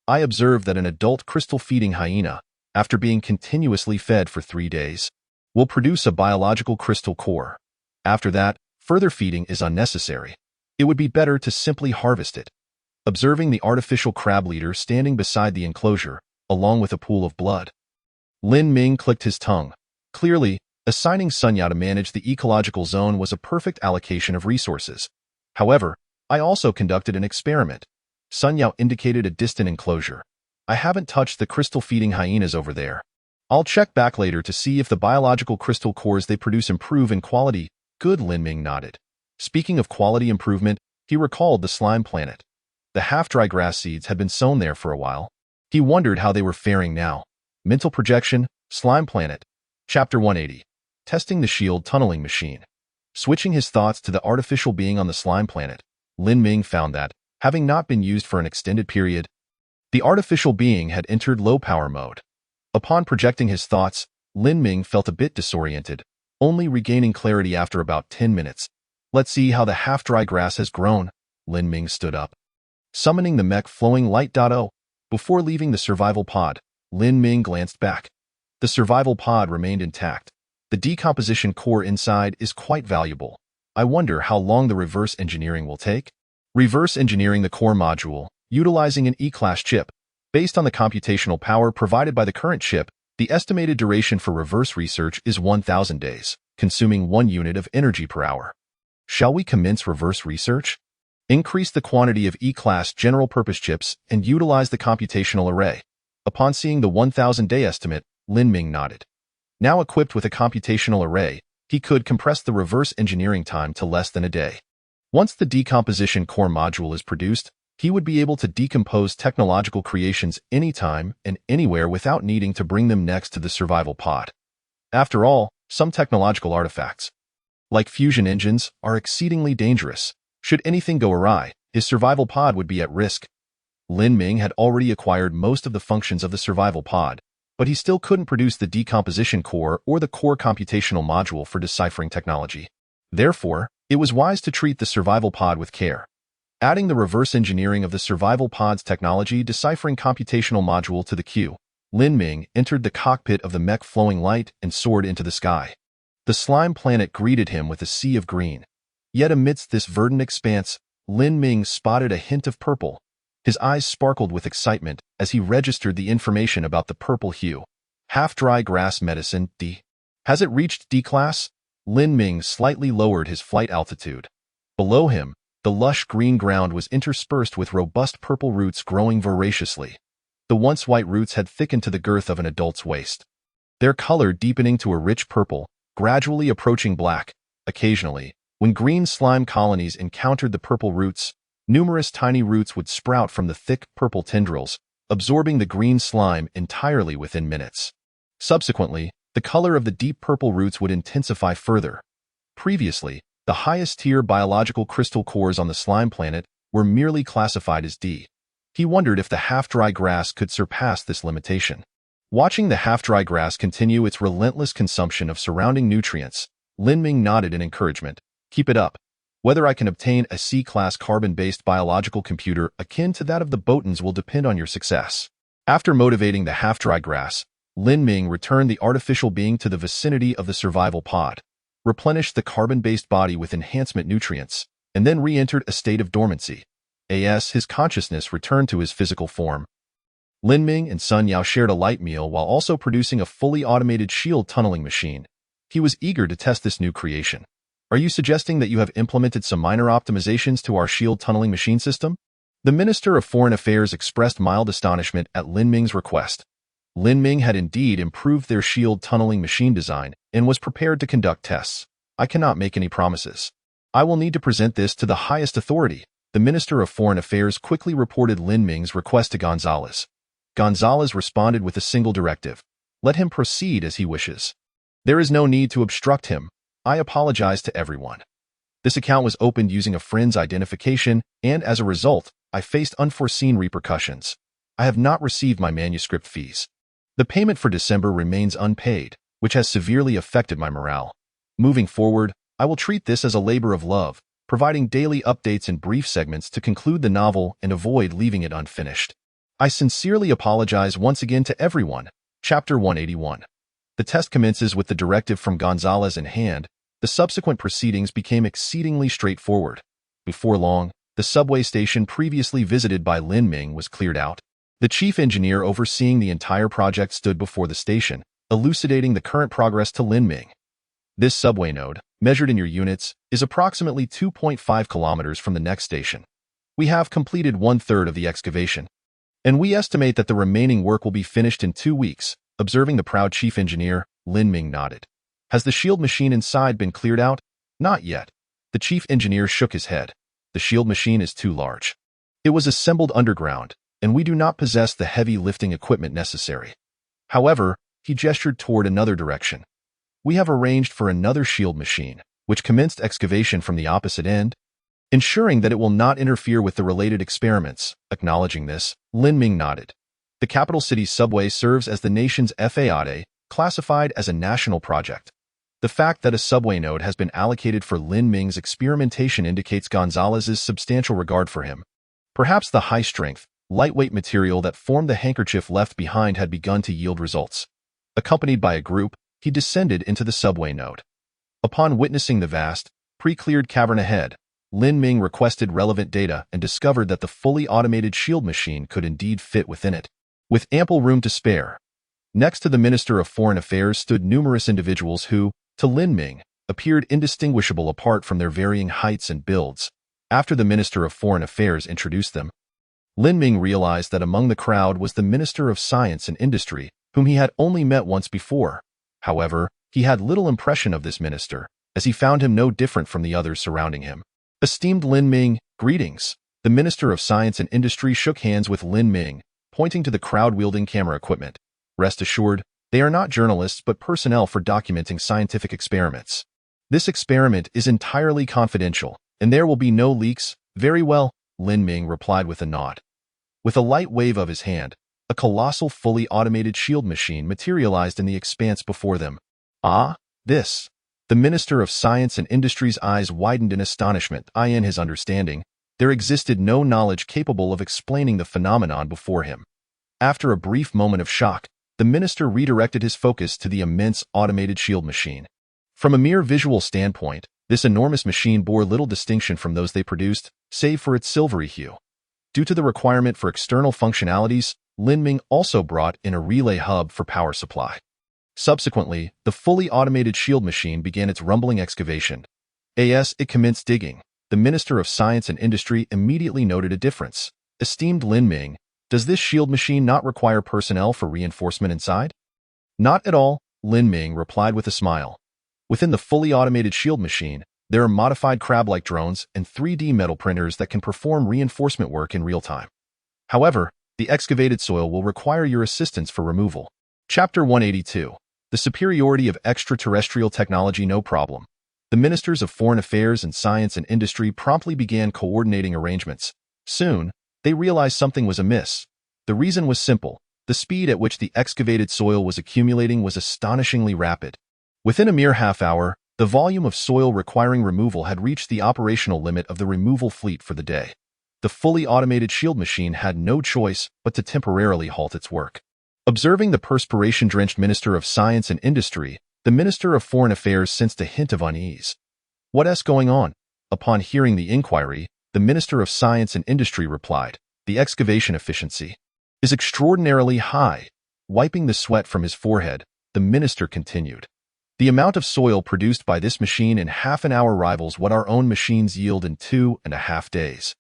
I observed that an adult crystal-feeding hyena, after being continuously fed for 3 days, will produce a biological crystal core. After that, further feeding is unnecessary. It would be better to simply harvest it. Observing the artificial crab leader standing beside the enclosure, along with a pool of blood, Lin Ming clicked his tongue. Clearly, assigning Sun Yao to manage the ecological zone was a perfect allocation of resources. However, I also conducted an experiment. Sun Yao indicated a distant enclosure. I haven't touched the crystal-feeding hyenas over there. I'll check back later to see if the biological crystal cores they produce improve in quality. Good, Lin Ming nodded. Speaking of quality improvement, he recalled the slime planet. The half-dry grass seeds had been sown there for a while. He wondered how they were faring now. Mental projection, slime planet. Chapter 180. Testing the shield tunneling machine. Switching his thoughts to the artificial being on the slime planet, Lin Ming found that, having not been used for an extended period, the artificial being had entered low-power mode. Upon projecting his thoughts, Lin Ming felt a bit disoriented, only regaining clarity after about 10 minutes. Let's see how the half-dry grass has grown. Lin Ming stood up, summoning the mech flowing light.0. Before leaving the survival pod, Lin Ming glanced back. The survival pod remained intact. The decomposition core inside is quite valuable. I wonder how long the reverse engineering will take. Reverse engineering the core module, utilizing an E-class chip. Based on the computational power provided by the current chip, the estimated duration for reverse research is 1,000 days, consuming 1 unit of energy per hour. Shall we commence reverse research? Increase the quantity of E-class general-purpose chips and utilize the computational array. Upon seeing the 1,000-day estimate, Lin Ming nodded. Now equipped with a computational array, he could compress the reverse engineering time to less than a day. Once the decomposition core module is produced, he would be able to decompose technological creations anytime and anywhere without needing to bring them next to the survival pod. After all, some technological artifacts, like fusion engines, are exceedingly dangerous. Should anything go awry, his survival pod would be at risk. Lin Ming had already acquired most of the functions of the survival pod, but he still couldn't produce the decomposition core or the core computational module for deciphering technology. Therefore, it was wise to treat the survival pod with care. Adding the reverse engineering of the survival pod's technology deciphering computational module to the queue, Lin Ming entered the cockpit of the mech flowing light and soared into the sky. The slime planet greeted him with a sea of green. Yet amidst this verdant expanse, Lin Ming spotted a hint of purple. His eyes sparkled with excitement as he registered the information about the purple hue. Half-dry grass medicine, D. Has it reached D-class? Lin Ming slightly lowered his flight altitude. Below him, the lush green ground was interspersed with robust purple roots growing voraciously. The once white roots had thickened to the girth of an adult's waist, their color deepening to a rich purple, gradually approaching black. Occasionally, when green slime colonies encountered the purple roots, numerous tiny roots would sprout from the thick purple tendrils, absorbing the green slime entirely within minutes. Subsequently, The color of the deep purple roots would intensify further. Previously, the highest-tier biological crystal cores on the slime planet were merely classified as D. He wondered if the half-dry grass could surpass this limitation. Watching the half-dry grass continue its relentless consumption of surrounding nutrients, Lin Ming nodded in encouragement. Keep it up. Whether I can obtain a C-class carbon-based biological computer akin to that of the Botans will depend on your success. After motivating the half-dry grass, Lin Ming returned the artificial being to the vicinity of the survival pod, replenished the carbon-based body with enhancement nutrients, and then re-entered a state of dormancy. His consciousness returned to his physical form. Lin Ming and Sun Yao shared a light meal while also producing a fully automated shield tunneling machine. He was eager to test this new creation. Are you suggesting that you have implemented some minor optimizations to our shield tunneling machine system? The Minister of Foreign Affairs expressed mild astonishment at Lin Ming's request. Lin Ming had indeed improved their shield tunneling machine design and was prepared to conduct tests. I cannot make any promises. I will need to present this to the highest authority. The Minister of Foreign Affairs quickly reported Lin Ming's request to Gonzalez. Gonzalez responded with a single directive. Let him proceed as he wishes. There is no need to obstruct him. I apologize to everyone. This account was opened using a friend's identification, and as a result, I faced unforeseen repercussions. I have not received my manuscript fees. The payment for December remains unpaid, which has severely affected my morale. Moving forward, I will treat this as a labor of love, providing daily updates in brief segments to conclude the novel and avoid leaving it unfinished. I sincerely apologize once again to everyone. Chapter 181. The test commences with the directive from Gonzalez in hand. The subsequent proceedings became exceedingly straightforward. Before long, the subway station previously visited by Lin Ming was cleared out. The chief engineer overseeing the entire project stood before the station, elucidating the current progress to Lin Ming. This subway node, measured in your units, is approximately 2.5 kilometers from the next station. We have completed 1/3 of the excavation, and we estimate that the remaining work will be finished in 2 weeks. Observing the proud chief engineer, Lin Ming nodded. Has the shield machine inside been cleared out? Not yet. The chief engineer shook his head. The shield machine is too large. It was assembled underground, and we do not possess the heavy lifting equipment necessary. However, he gestured toward another direction. We have arranged for another shield machine, which commenced excavation from the opposite end, ensuring that it will not interfere with the related experiments. Acknowledging this, Lin Ming nodded. The capital city's subway serves as the nation's FAAD, classified as a national project. The fact that a subway node has been allocated for Lin Ming's experimentation indicates Gonzalez's substantial regard for him. Perhaps the high-strength, lightweight material that formed the handkerchief left behind had begun to yield results. Accompanied by a group, he descended into the subway node. Upon witnessing the vast, pre-cleared cavern ahead, Lin Ming requested relevant data and discovered that the fully automated shield machine could indeed fit within it, with ample room to spare. Next to the Minister of Foreign Affairs stood numerous individuals who, to Lin Ming, appeared indistinguishable apart from their varying heights and builds. After the Minister of Foreign Affairs introduced them, Lin Ming realized that among the crowd was the Minister of Science and Industry, whom he had only met once before. However, he had little impression of this minister, as he found him no different from the others surrounding him. Esteemed Lin Ming, greetings. The Minister of Science and Industry shook hands with Lin Ming, pointing to the crowd wielding camera equipment. Rest assured, they are not journalists but personnel for documenting scientific experiments. This experiment is entirely confidential, and there will be no leaks. Very well, Lin Ming replied with a nod. With a light wave of his hand, a colossal fully automated shield machine materialized in the expanse before them. Ah, this. The Minister of Science and Industry's eyes widened in astonishment. In his understanding, there existed no knowledge capable of explaining the phenomenon before him. After a brief moment of shock, the minister redirected his focus to the immense automated shield machine. From a mere visual standpoint, this enormous machine bore little distinction from those they produced, save for its silvery hue. Due to the requirement for external functionalities, Lin Ming also brought in a relay hub for power supply. Subsequently, the fully automated shield machine began its rumbling excavation. As it commenced digging, the Minister of Science and Industry immediately noted a difference. Esteemed Lin Ming, does this shield machine not require personnel for reinforcement inside? Not at all, Lin Ming replied with a smile. Within the fully automated shield machine, there are modified crab-like drones and 3D metal printers that can perform reinforcement work in real time. However, the excavated soil will require your assistance for removal. Chapter 182. The superiority of extraterrestrial technology no problem. The ministers of Foreign Affairs and Science and Industry promptly began coordinating arrangements. Soon, they realized something was amiss. The reason was simple. The speed at which the excavated soil was accumulating was astonishingly rapid. Within a mere half-hour, the volume of soil requiring removal had reached the operational limit of the removal fleet for the day. The fully automated shield machine had no choice but to temporarily halt its work. Observing the perspiration-drenched Minister of Science and Industry, the Minister of Foreign Affairs sensed a hint of unease. What's going on? Upon hearing the inquiry, the Minister of Science and Industry replied, "The excavation efficiency is extraordinarily high." Wiping the sweat from his forehead, the minister continued, "The amount of soil produced by this machine in half an hour rivals what our own machines yield in 2.5 days."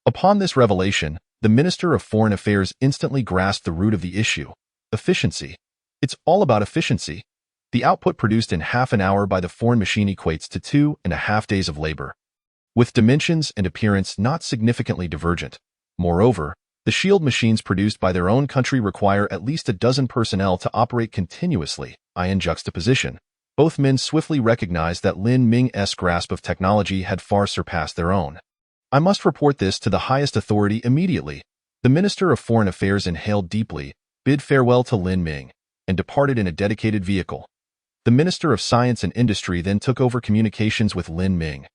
Upon this revelation, the Minister of Foreign Affairs instantly grasped the root of the issue. Efficiency. It's all about efficiency. The output produced in half an hour by the foreign machine equates to 2.5 days of labor, with dimensions and appearance not significantly divergent. Moreover, the shield machines produced by their own country require at least a dozen personnel to operate continuously. In juxtaposition, both men swiftly recognized that Lin Ming's grasp of technology had far surpassed their own. "I must report this to the highest authority immediately." The Minister of Foreign Affairs inhaled deeply, bid farewell to Lin Ming, and departed in a dedicated vehicle. The Minister of Science and Industry then took over communications with Lin Ming.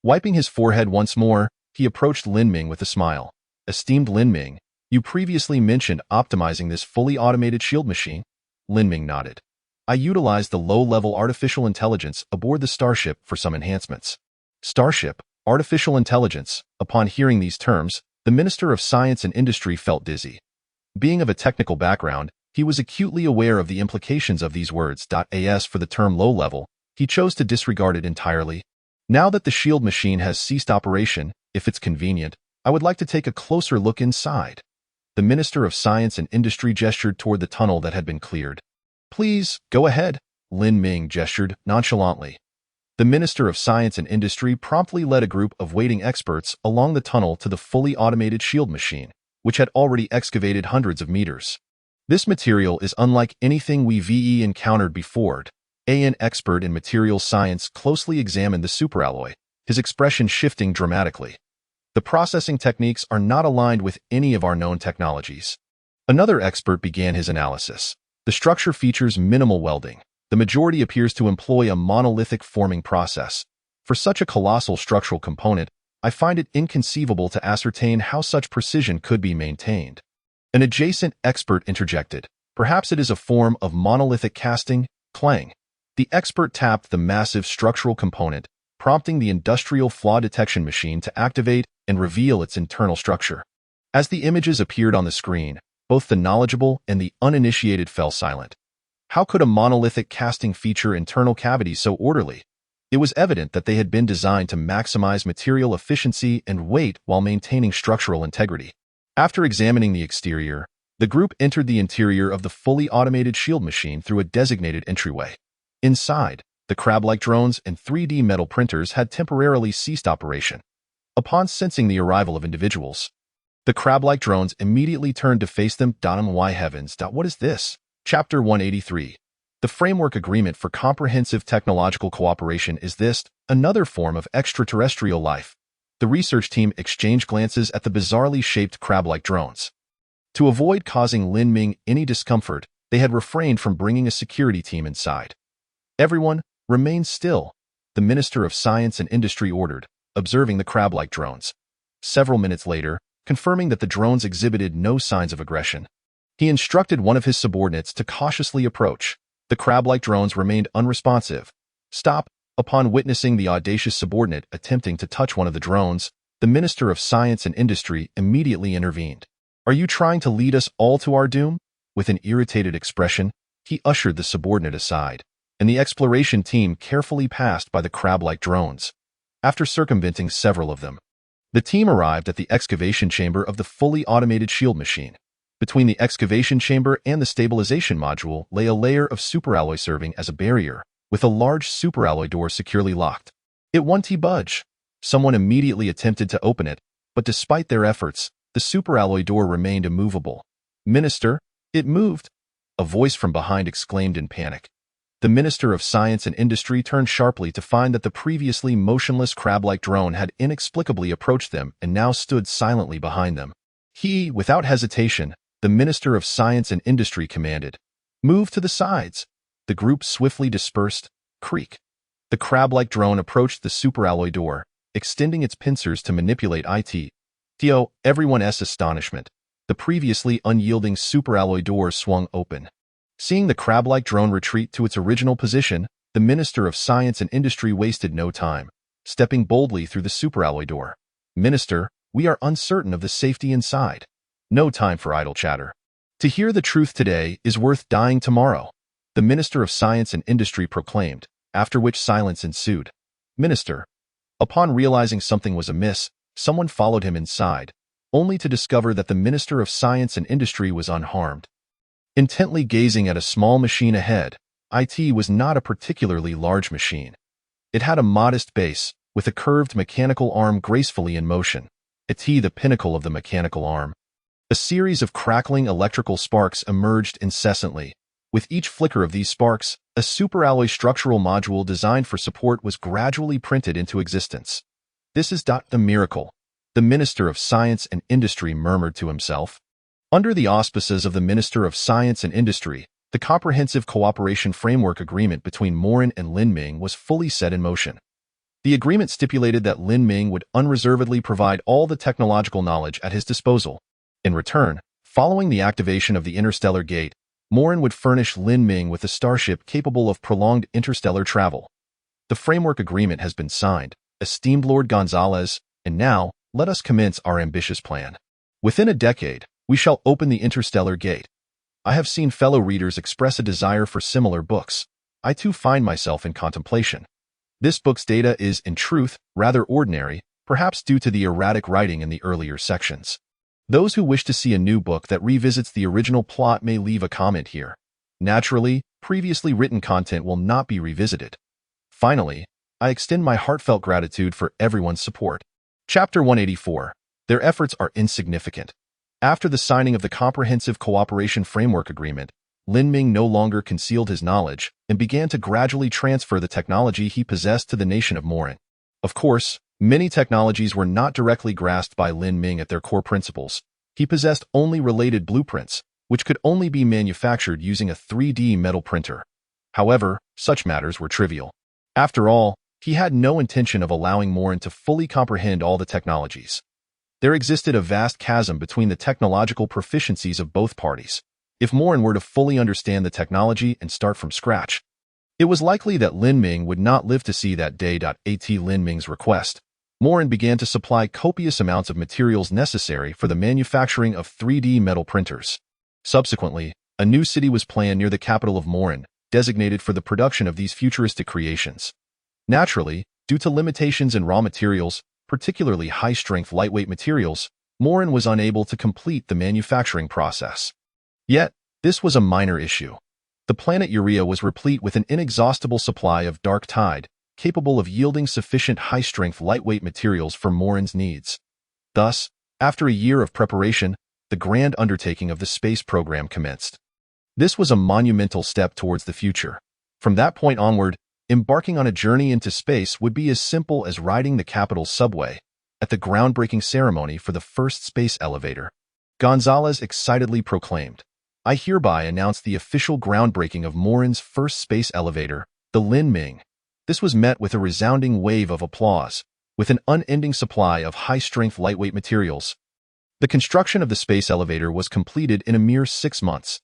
Wiping his forehead once more, he approached Lin Ming with a smile. "Esteemed Lin Ming, you previously mentioned optimizing this fully automated shield machine?" Lin Ming nodded. "I utilized the low-level artificial intelligence aboard the Starship for some enhancements." Starship, artificial intelligence. Upon hearing these terms, the Minister of Science and Industry felt dizzy. Being of a technical background, he was acutely aware of the implications of these words. As for the term low-level, he chose to disregard it entirely. "Now that the shield machine has ceased operation, if it's convenient, I would like to take a closer look inside." The Minister of Science and Industry gestured toward the tunnel that had been cleared. "Please, go ahead," Lin Ming gestured nonchalantly. The Minister of Science and Industry promptly led a group of waiting experts along the tunnel to the fully automated shield machine, which had already excavated hundreds of meters. "This material is unlike anything we've encountered before." An expert in materials science closely examined the superalloy, his expression shifting dramatically. "The processing techniques are not aligned with any of our known technologies." Another expert began his analysis. "The structure features minimal welding. The majority appears to employ a monolithic forming process. For such a colossal structural component, I find it inconceivable to ascertain how such precision could be maintained." An adjacent expert interjected, "Perhaps it is a form of monolithic casting." Clang. The expert tapped the massive structural component, prompting the industrial flaw detection machine to activate and reveal its internal structure. As the images appeared on the screen, both the knowledgeable and the uninitiated fell silent. How could a monolithic casting feature internal cavities so orderly? It was evident that they had been designed to maximize material efficiency and weight while maintaining structural integrity. After examining the exterior, the group entered the interior of the fully automated shield machine through a designated entryway. Inside, the crab-like drones and 3D metal printers had temporarily ceased operation. Upon sensing the arrival of individuals, the crab-like drones immediately turned to face them. Why heavens, what is this? Chapter 183. The Framework Agreement for Comprehensive Technological Cooperation. Is this another form of extraterrestrial life? The research team exchanged glances at the bizarrely shaped crab-like drones. To avoid causing Lin Ming any discomfort, they had refrained from bringing a security team inside. "Everyone, remain still," the Minister of Science and Industry ordered, observing the crab-like drones. Several minutes later, confirming that the drones exhibited no signs of aggression, he instructed one of his subordinates to cautiously approach. The crab-like drones remained unresponsive. "Stop." Upon witnessing the audacious subordinate attempting to touch one of the drones, the Minister of Science and Industry immediately intervened. "Are you trying to lead us all to our doom?" With an irritated expression, he ushered the subordinate aside, and the exploration team carefully passed by the crab-like drones. After circumventing several of them, the team arrived at the excavation chamber of the fully automated shield machine. Between the excavation chamber and the stabilization module lay a layer of superalloy serving as a barrier, with a large superalloy door securely locked. "It won't budge." Someone immediately attempted to open it, but despite their efforts, the superalloy door remained immovable. "Minister, it moved!" A voice from behind exclaimed in panic. The Minister of Science and Industry turned sharply to find that the previously motionless crab-like drone had inexplicably approached them and now stood silently behind them. Without hesitation, the Minister of Science and Industry commanded, "Move to the sides." The group swiftly dispersed. Creak. The crab-like drone approached the superalloy door, extending its pincers to manipulate it. To everyone's astonishment, the previously unyielding superalloy door swung open. Seeing the crab-like drone retreat to its original position, the Minister of Science and Industry wasted no time, stepping boldly through the superalloy door. "Minister, we are uncertain of the safety inside." No time for idle chatter. "To hear the truth today is worth dying tomorrow," the Minister of Science and Industry proclaimed, after which silence ensued. "Minister." Upon realizing something was amiss, someone followed him inside, only to discover that the Minister of Science and Industry was unharmed. Intently gazing at a small machine ahead, it was not a particularly large machine. It had a modest base, with a curved mechanical arm gracefully in motion. The pinnacle of the mechanical arm. A series of crackling electrical sparks emerged incessantly. With each flicker of these sparks, a superalloy structural module designed for support was gradually printed into existence. "This is the miracle," the Minister of Science and Industry murmured to himself. Under the auspices of the Minister of Science and Industry, the Comprehensive Cooperation Framework Agreement between Morin and Lin Ming was fully set in motion. The agreement stipulated that Lin Ming would unreservedly provide all the technological knowledge at his disposal. In return, following the activation of the interstellar gate, Morin would furnish Lin Ming with a starship capable of prolonged interstellar travel. The framework agreement has been signed, esteemed Lord Gonzalez, and now, let us commence our ambitious plan. Within a decade, we shall open the interstellar gate. I have seen fellow readers express a desire for similar books. I too find myself in contemplation. This book's data is, in truth, rather ordinary, perhaps due to the erratic writing in the earlier sections. Those who wish to see a new book that revisits the original plot may leave a comment here. Naturally, previously written content will not be revisited. Finally, I extend my heartfelt gratitude for everyone's support. Chapter 184. Their efforts are insignificant. After the signing of the Comprehensive Cooperation Framework Agreement, Lin Ming no longer concealed his knowledge and began to gradually transfer the technology he possessed to the nation of Morin. Of course, many technologies were not directly grasped by Lin Ming at their core principles. He possessed only related blueprints, which could only be manufactured using a 3D metal printer. However, such matters were trivial. After all, he had no intention of allowing Morin to fully comprehend all the technologies. There existed a vast chasm between the technological proficiencies of both parties. If Morin were to fully understand the technology and start from scratch, it was likely that Lin Ming would not live to see that day. At Lin Ming's request, Morin began to supply copious amounts of materials necessary for the manufacturing of 3D metal printers. Subsequently, a new city was planned near the capital of Morin, designated for the production of these futuristic creations. Naturally, due to limitations in raw materials, particularly high-strength lightweight materials, Morin was unable to complete the manufacturing process. Yet, this was a minor issue. The planet Urea was replete with an inexhaustible supply of dark tide, capable of yielding sufficient high-strength lightweight materials for Morin's needs. Thus, after a year of preparation, the grand undertaking of the space program commenced. This was a monumental step towards the future. From that point onward, embarking on a journey into space would be as simple as riding the capital's subway. At the groundbreaking ceremony for the first space elevator, Gonzalez excitedly proclaimed, "I hereby announce the official groundbreaking of Morin's first space elevator, the Lin Ming." This was met with a resounding wave of applause, with an unending supply of high-strength lightweight materials. The construction of the space elevator was completed in a mere 6 months.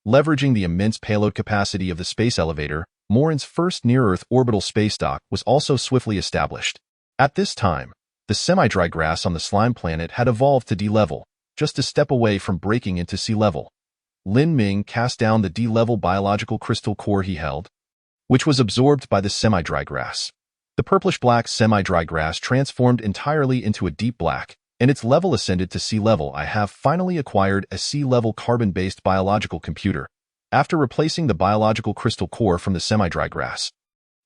Leveraging the immense payload capacity of the space elevator, Morin's first near-Earth orbital space dock was also swiftly established. At this time, the semi-dry grass on the slime planet had evolved to D-level, just a step away from breaking into sea level. Lin Ming cast down the D-level biological crystal core he held, which was absorbed by the semi-dry grass. The purplish-black semi-dry grass transformed entirely into a deep black, and its level ascended to sea level. I have finally acquired a sea-level carbon-based biological computer, after replacing the biological crystal core from the semi-dry grass.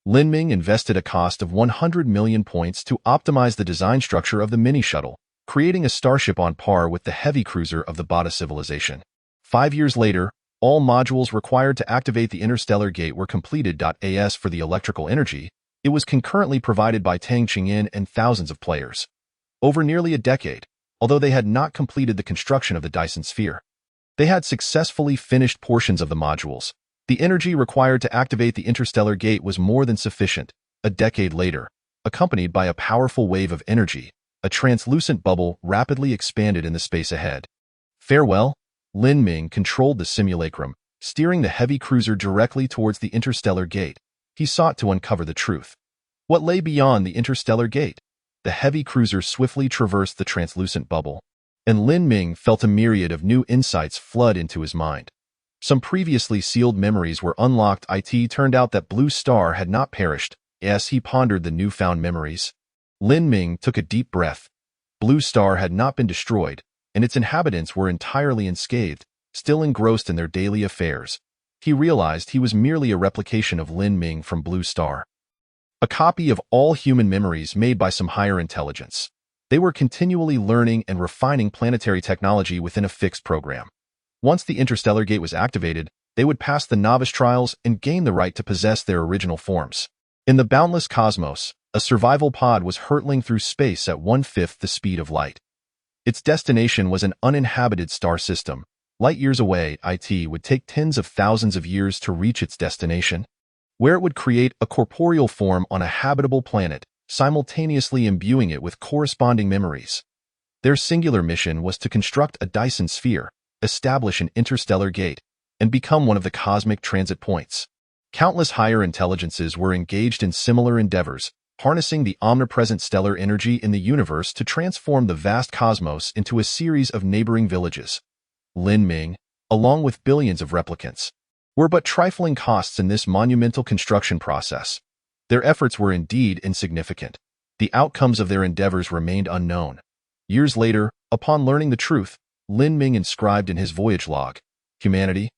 Lin Ming invested a cost of 100 million points to optimize the design structure of the mini-shuttle, creating a starship on par with the heavy cruiser of the Bada civilization. 5 years later, All modules required to activate the interstellar gate were completed. As for the electrical energy, it was concurrently provided by Tang Qingyin and thousands of players. Over nearly a decade, although they had not completed the construction of the Dyson sphere, they had successfully finished portions of the modules. The energy required to activate the interstellar gate was more than sufficient. A decade later, accompanied by a powerful wave of energy, a translucent bubble rapidly expanded in the space ahead. Farewell. Lin Ming controlled the simulacrum, steering the heavy cruiser directly towards the interstellar gate. He sought to uncover the truth. What lay beyond the interstellar gate? The heavy cruiser swiftly traversed the translucent bubble, and Lin Ming felt a myriad of new insights flood into his mind. Some previously sealed memories were unlocked. It turned out that Blue Star had not perished. As he pondered the newfound memories, Lin Ming took a deep breath. Blue Star had not been destroyed, and its inhabitants were entirely unscathed, still engrossed in their daily affairs. He realized he was merely a replication of Lin Ming from Blue Star, a copy of all human memories made by some higher intelligence. They were continually learning and refining planetary technology within a fixed program. Once the interstellar gate was activated, they would pass the novice trials and gain the right to possess their original forms. In the boundless cosmos, a survival pod was hurtling through space at 1/5 the speed of light. Its destination was an uninhabited star system. Light years away, it would take tens of thousands of years to reach its destination, where it would create a corporeal form on a habitable planet, simultaneously imbuing it with corresponding memories. Their singular mission was to construct a Dyson sphere, establish an interstellar gate, and become one of the cosmic transit points. Countless higher intelligences were engaged in similar endeavors, harnessing the omnipresent stellar energy in the universe to transform the vast cosmos into a series of neighboring villages. Lin Ming, along with billions of replicants, were but trifling costs in this monumental construction process. Their efforts were indeed insignificant. The outcomes of their endeavors remained unknown. Years later, upon learning the truth, Lin Ming inscribed in his voyage log, "Humanity,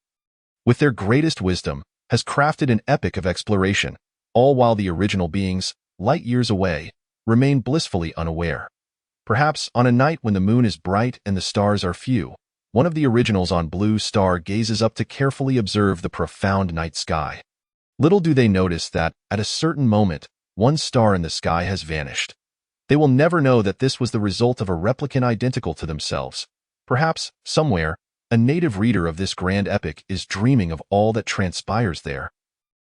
with their greatest wisdom, has crafted an epic of exploration, all while the original beings, light years away, remain blissfully unaware." Perhaps on a night when the moon is bright and the stars are few, one of the originals on Blue Star gazes up to carefully observe the profound night sky. Little do they notice that, at a certain moment, one star in the sky has vanished. They will never know that this was the result of a replicant identical to themselves. Perhaps, somewhere, a native reader of this grand epic is dreaming of all that transpires there,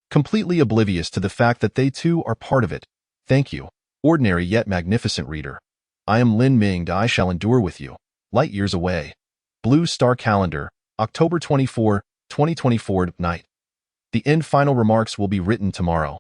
completely oblivious to the fact that they too are part of it. Thank you, ordinary yet magnificent reader. I am Lin Ming. I shall endure with you, light years away. Blue Star Calendar, October 24, 2024 night. The end final remarks will be written tomorrow.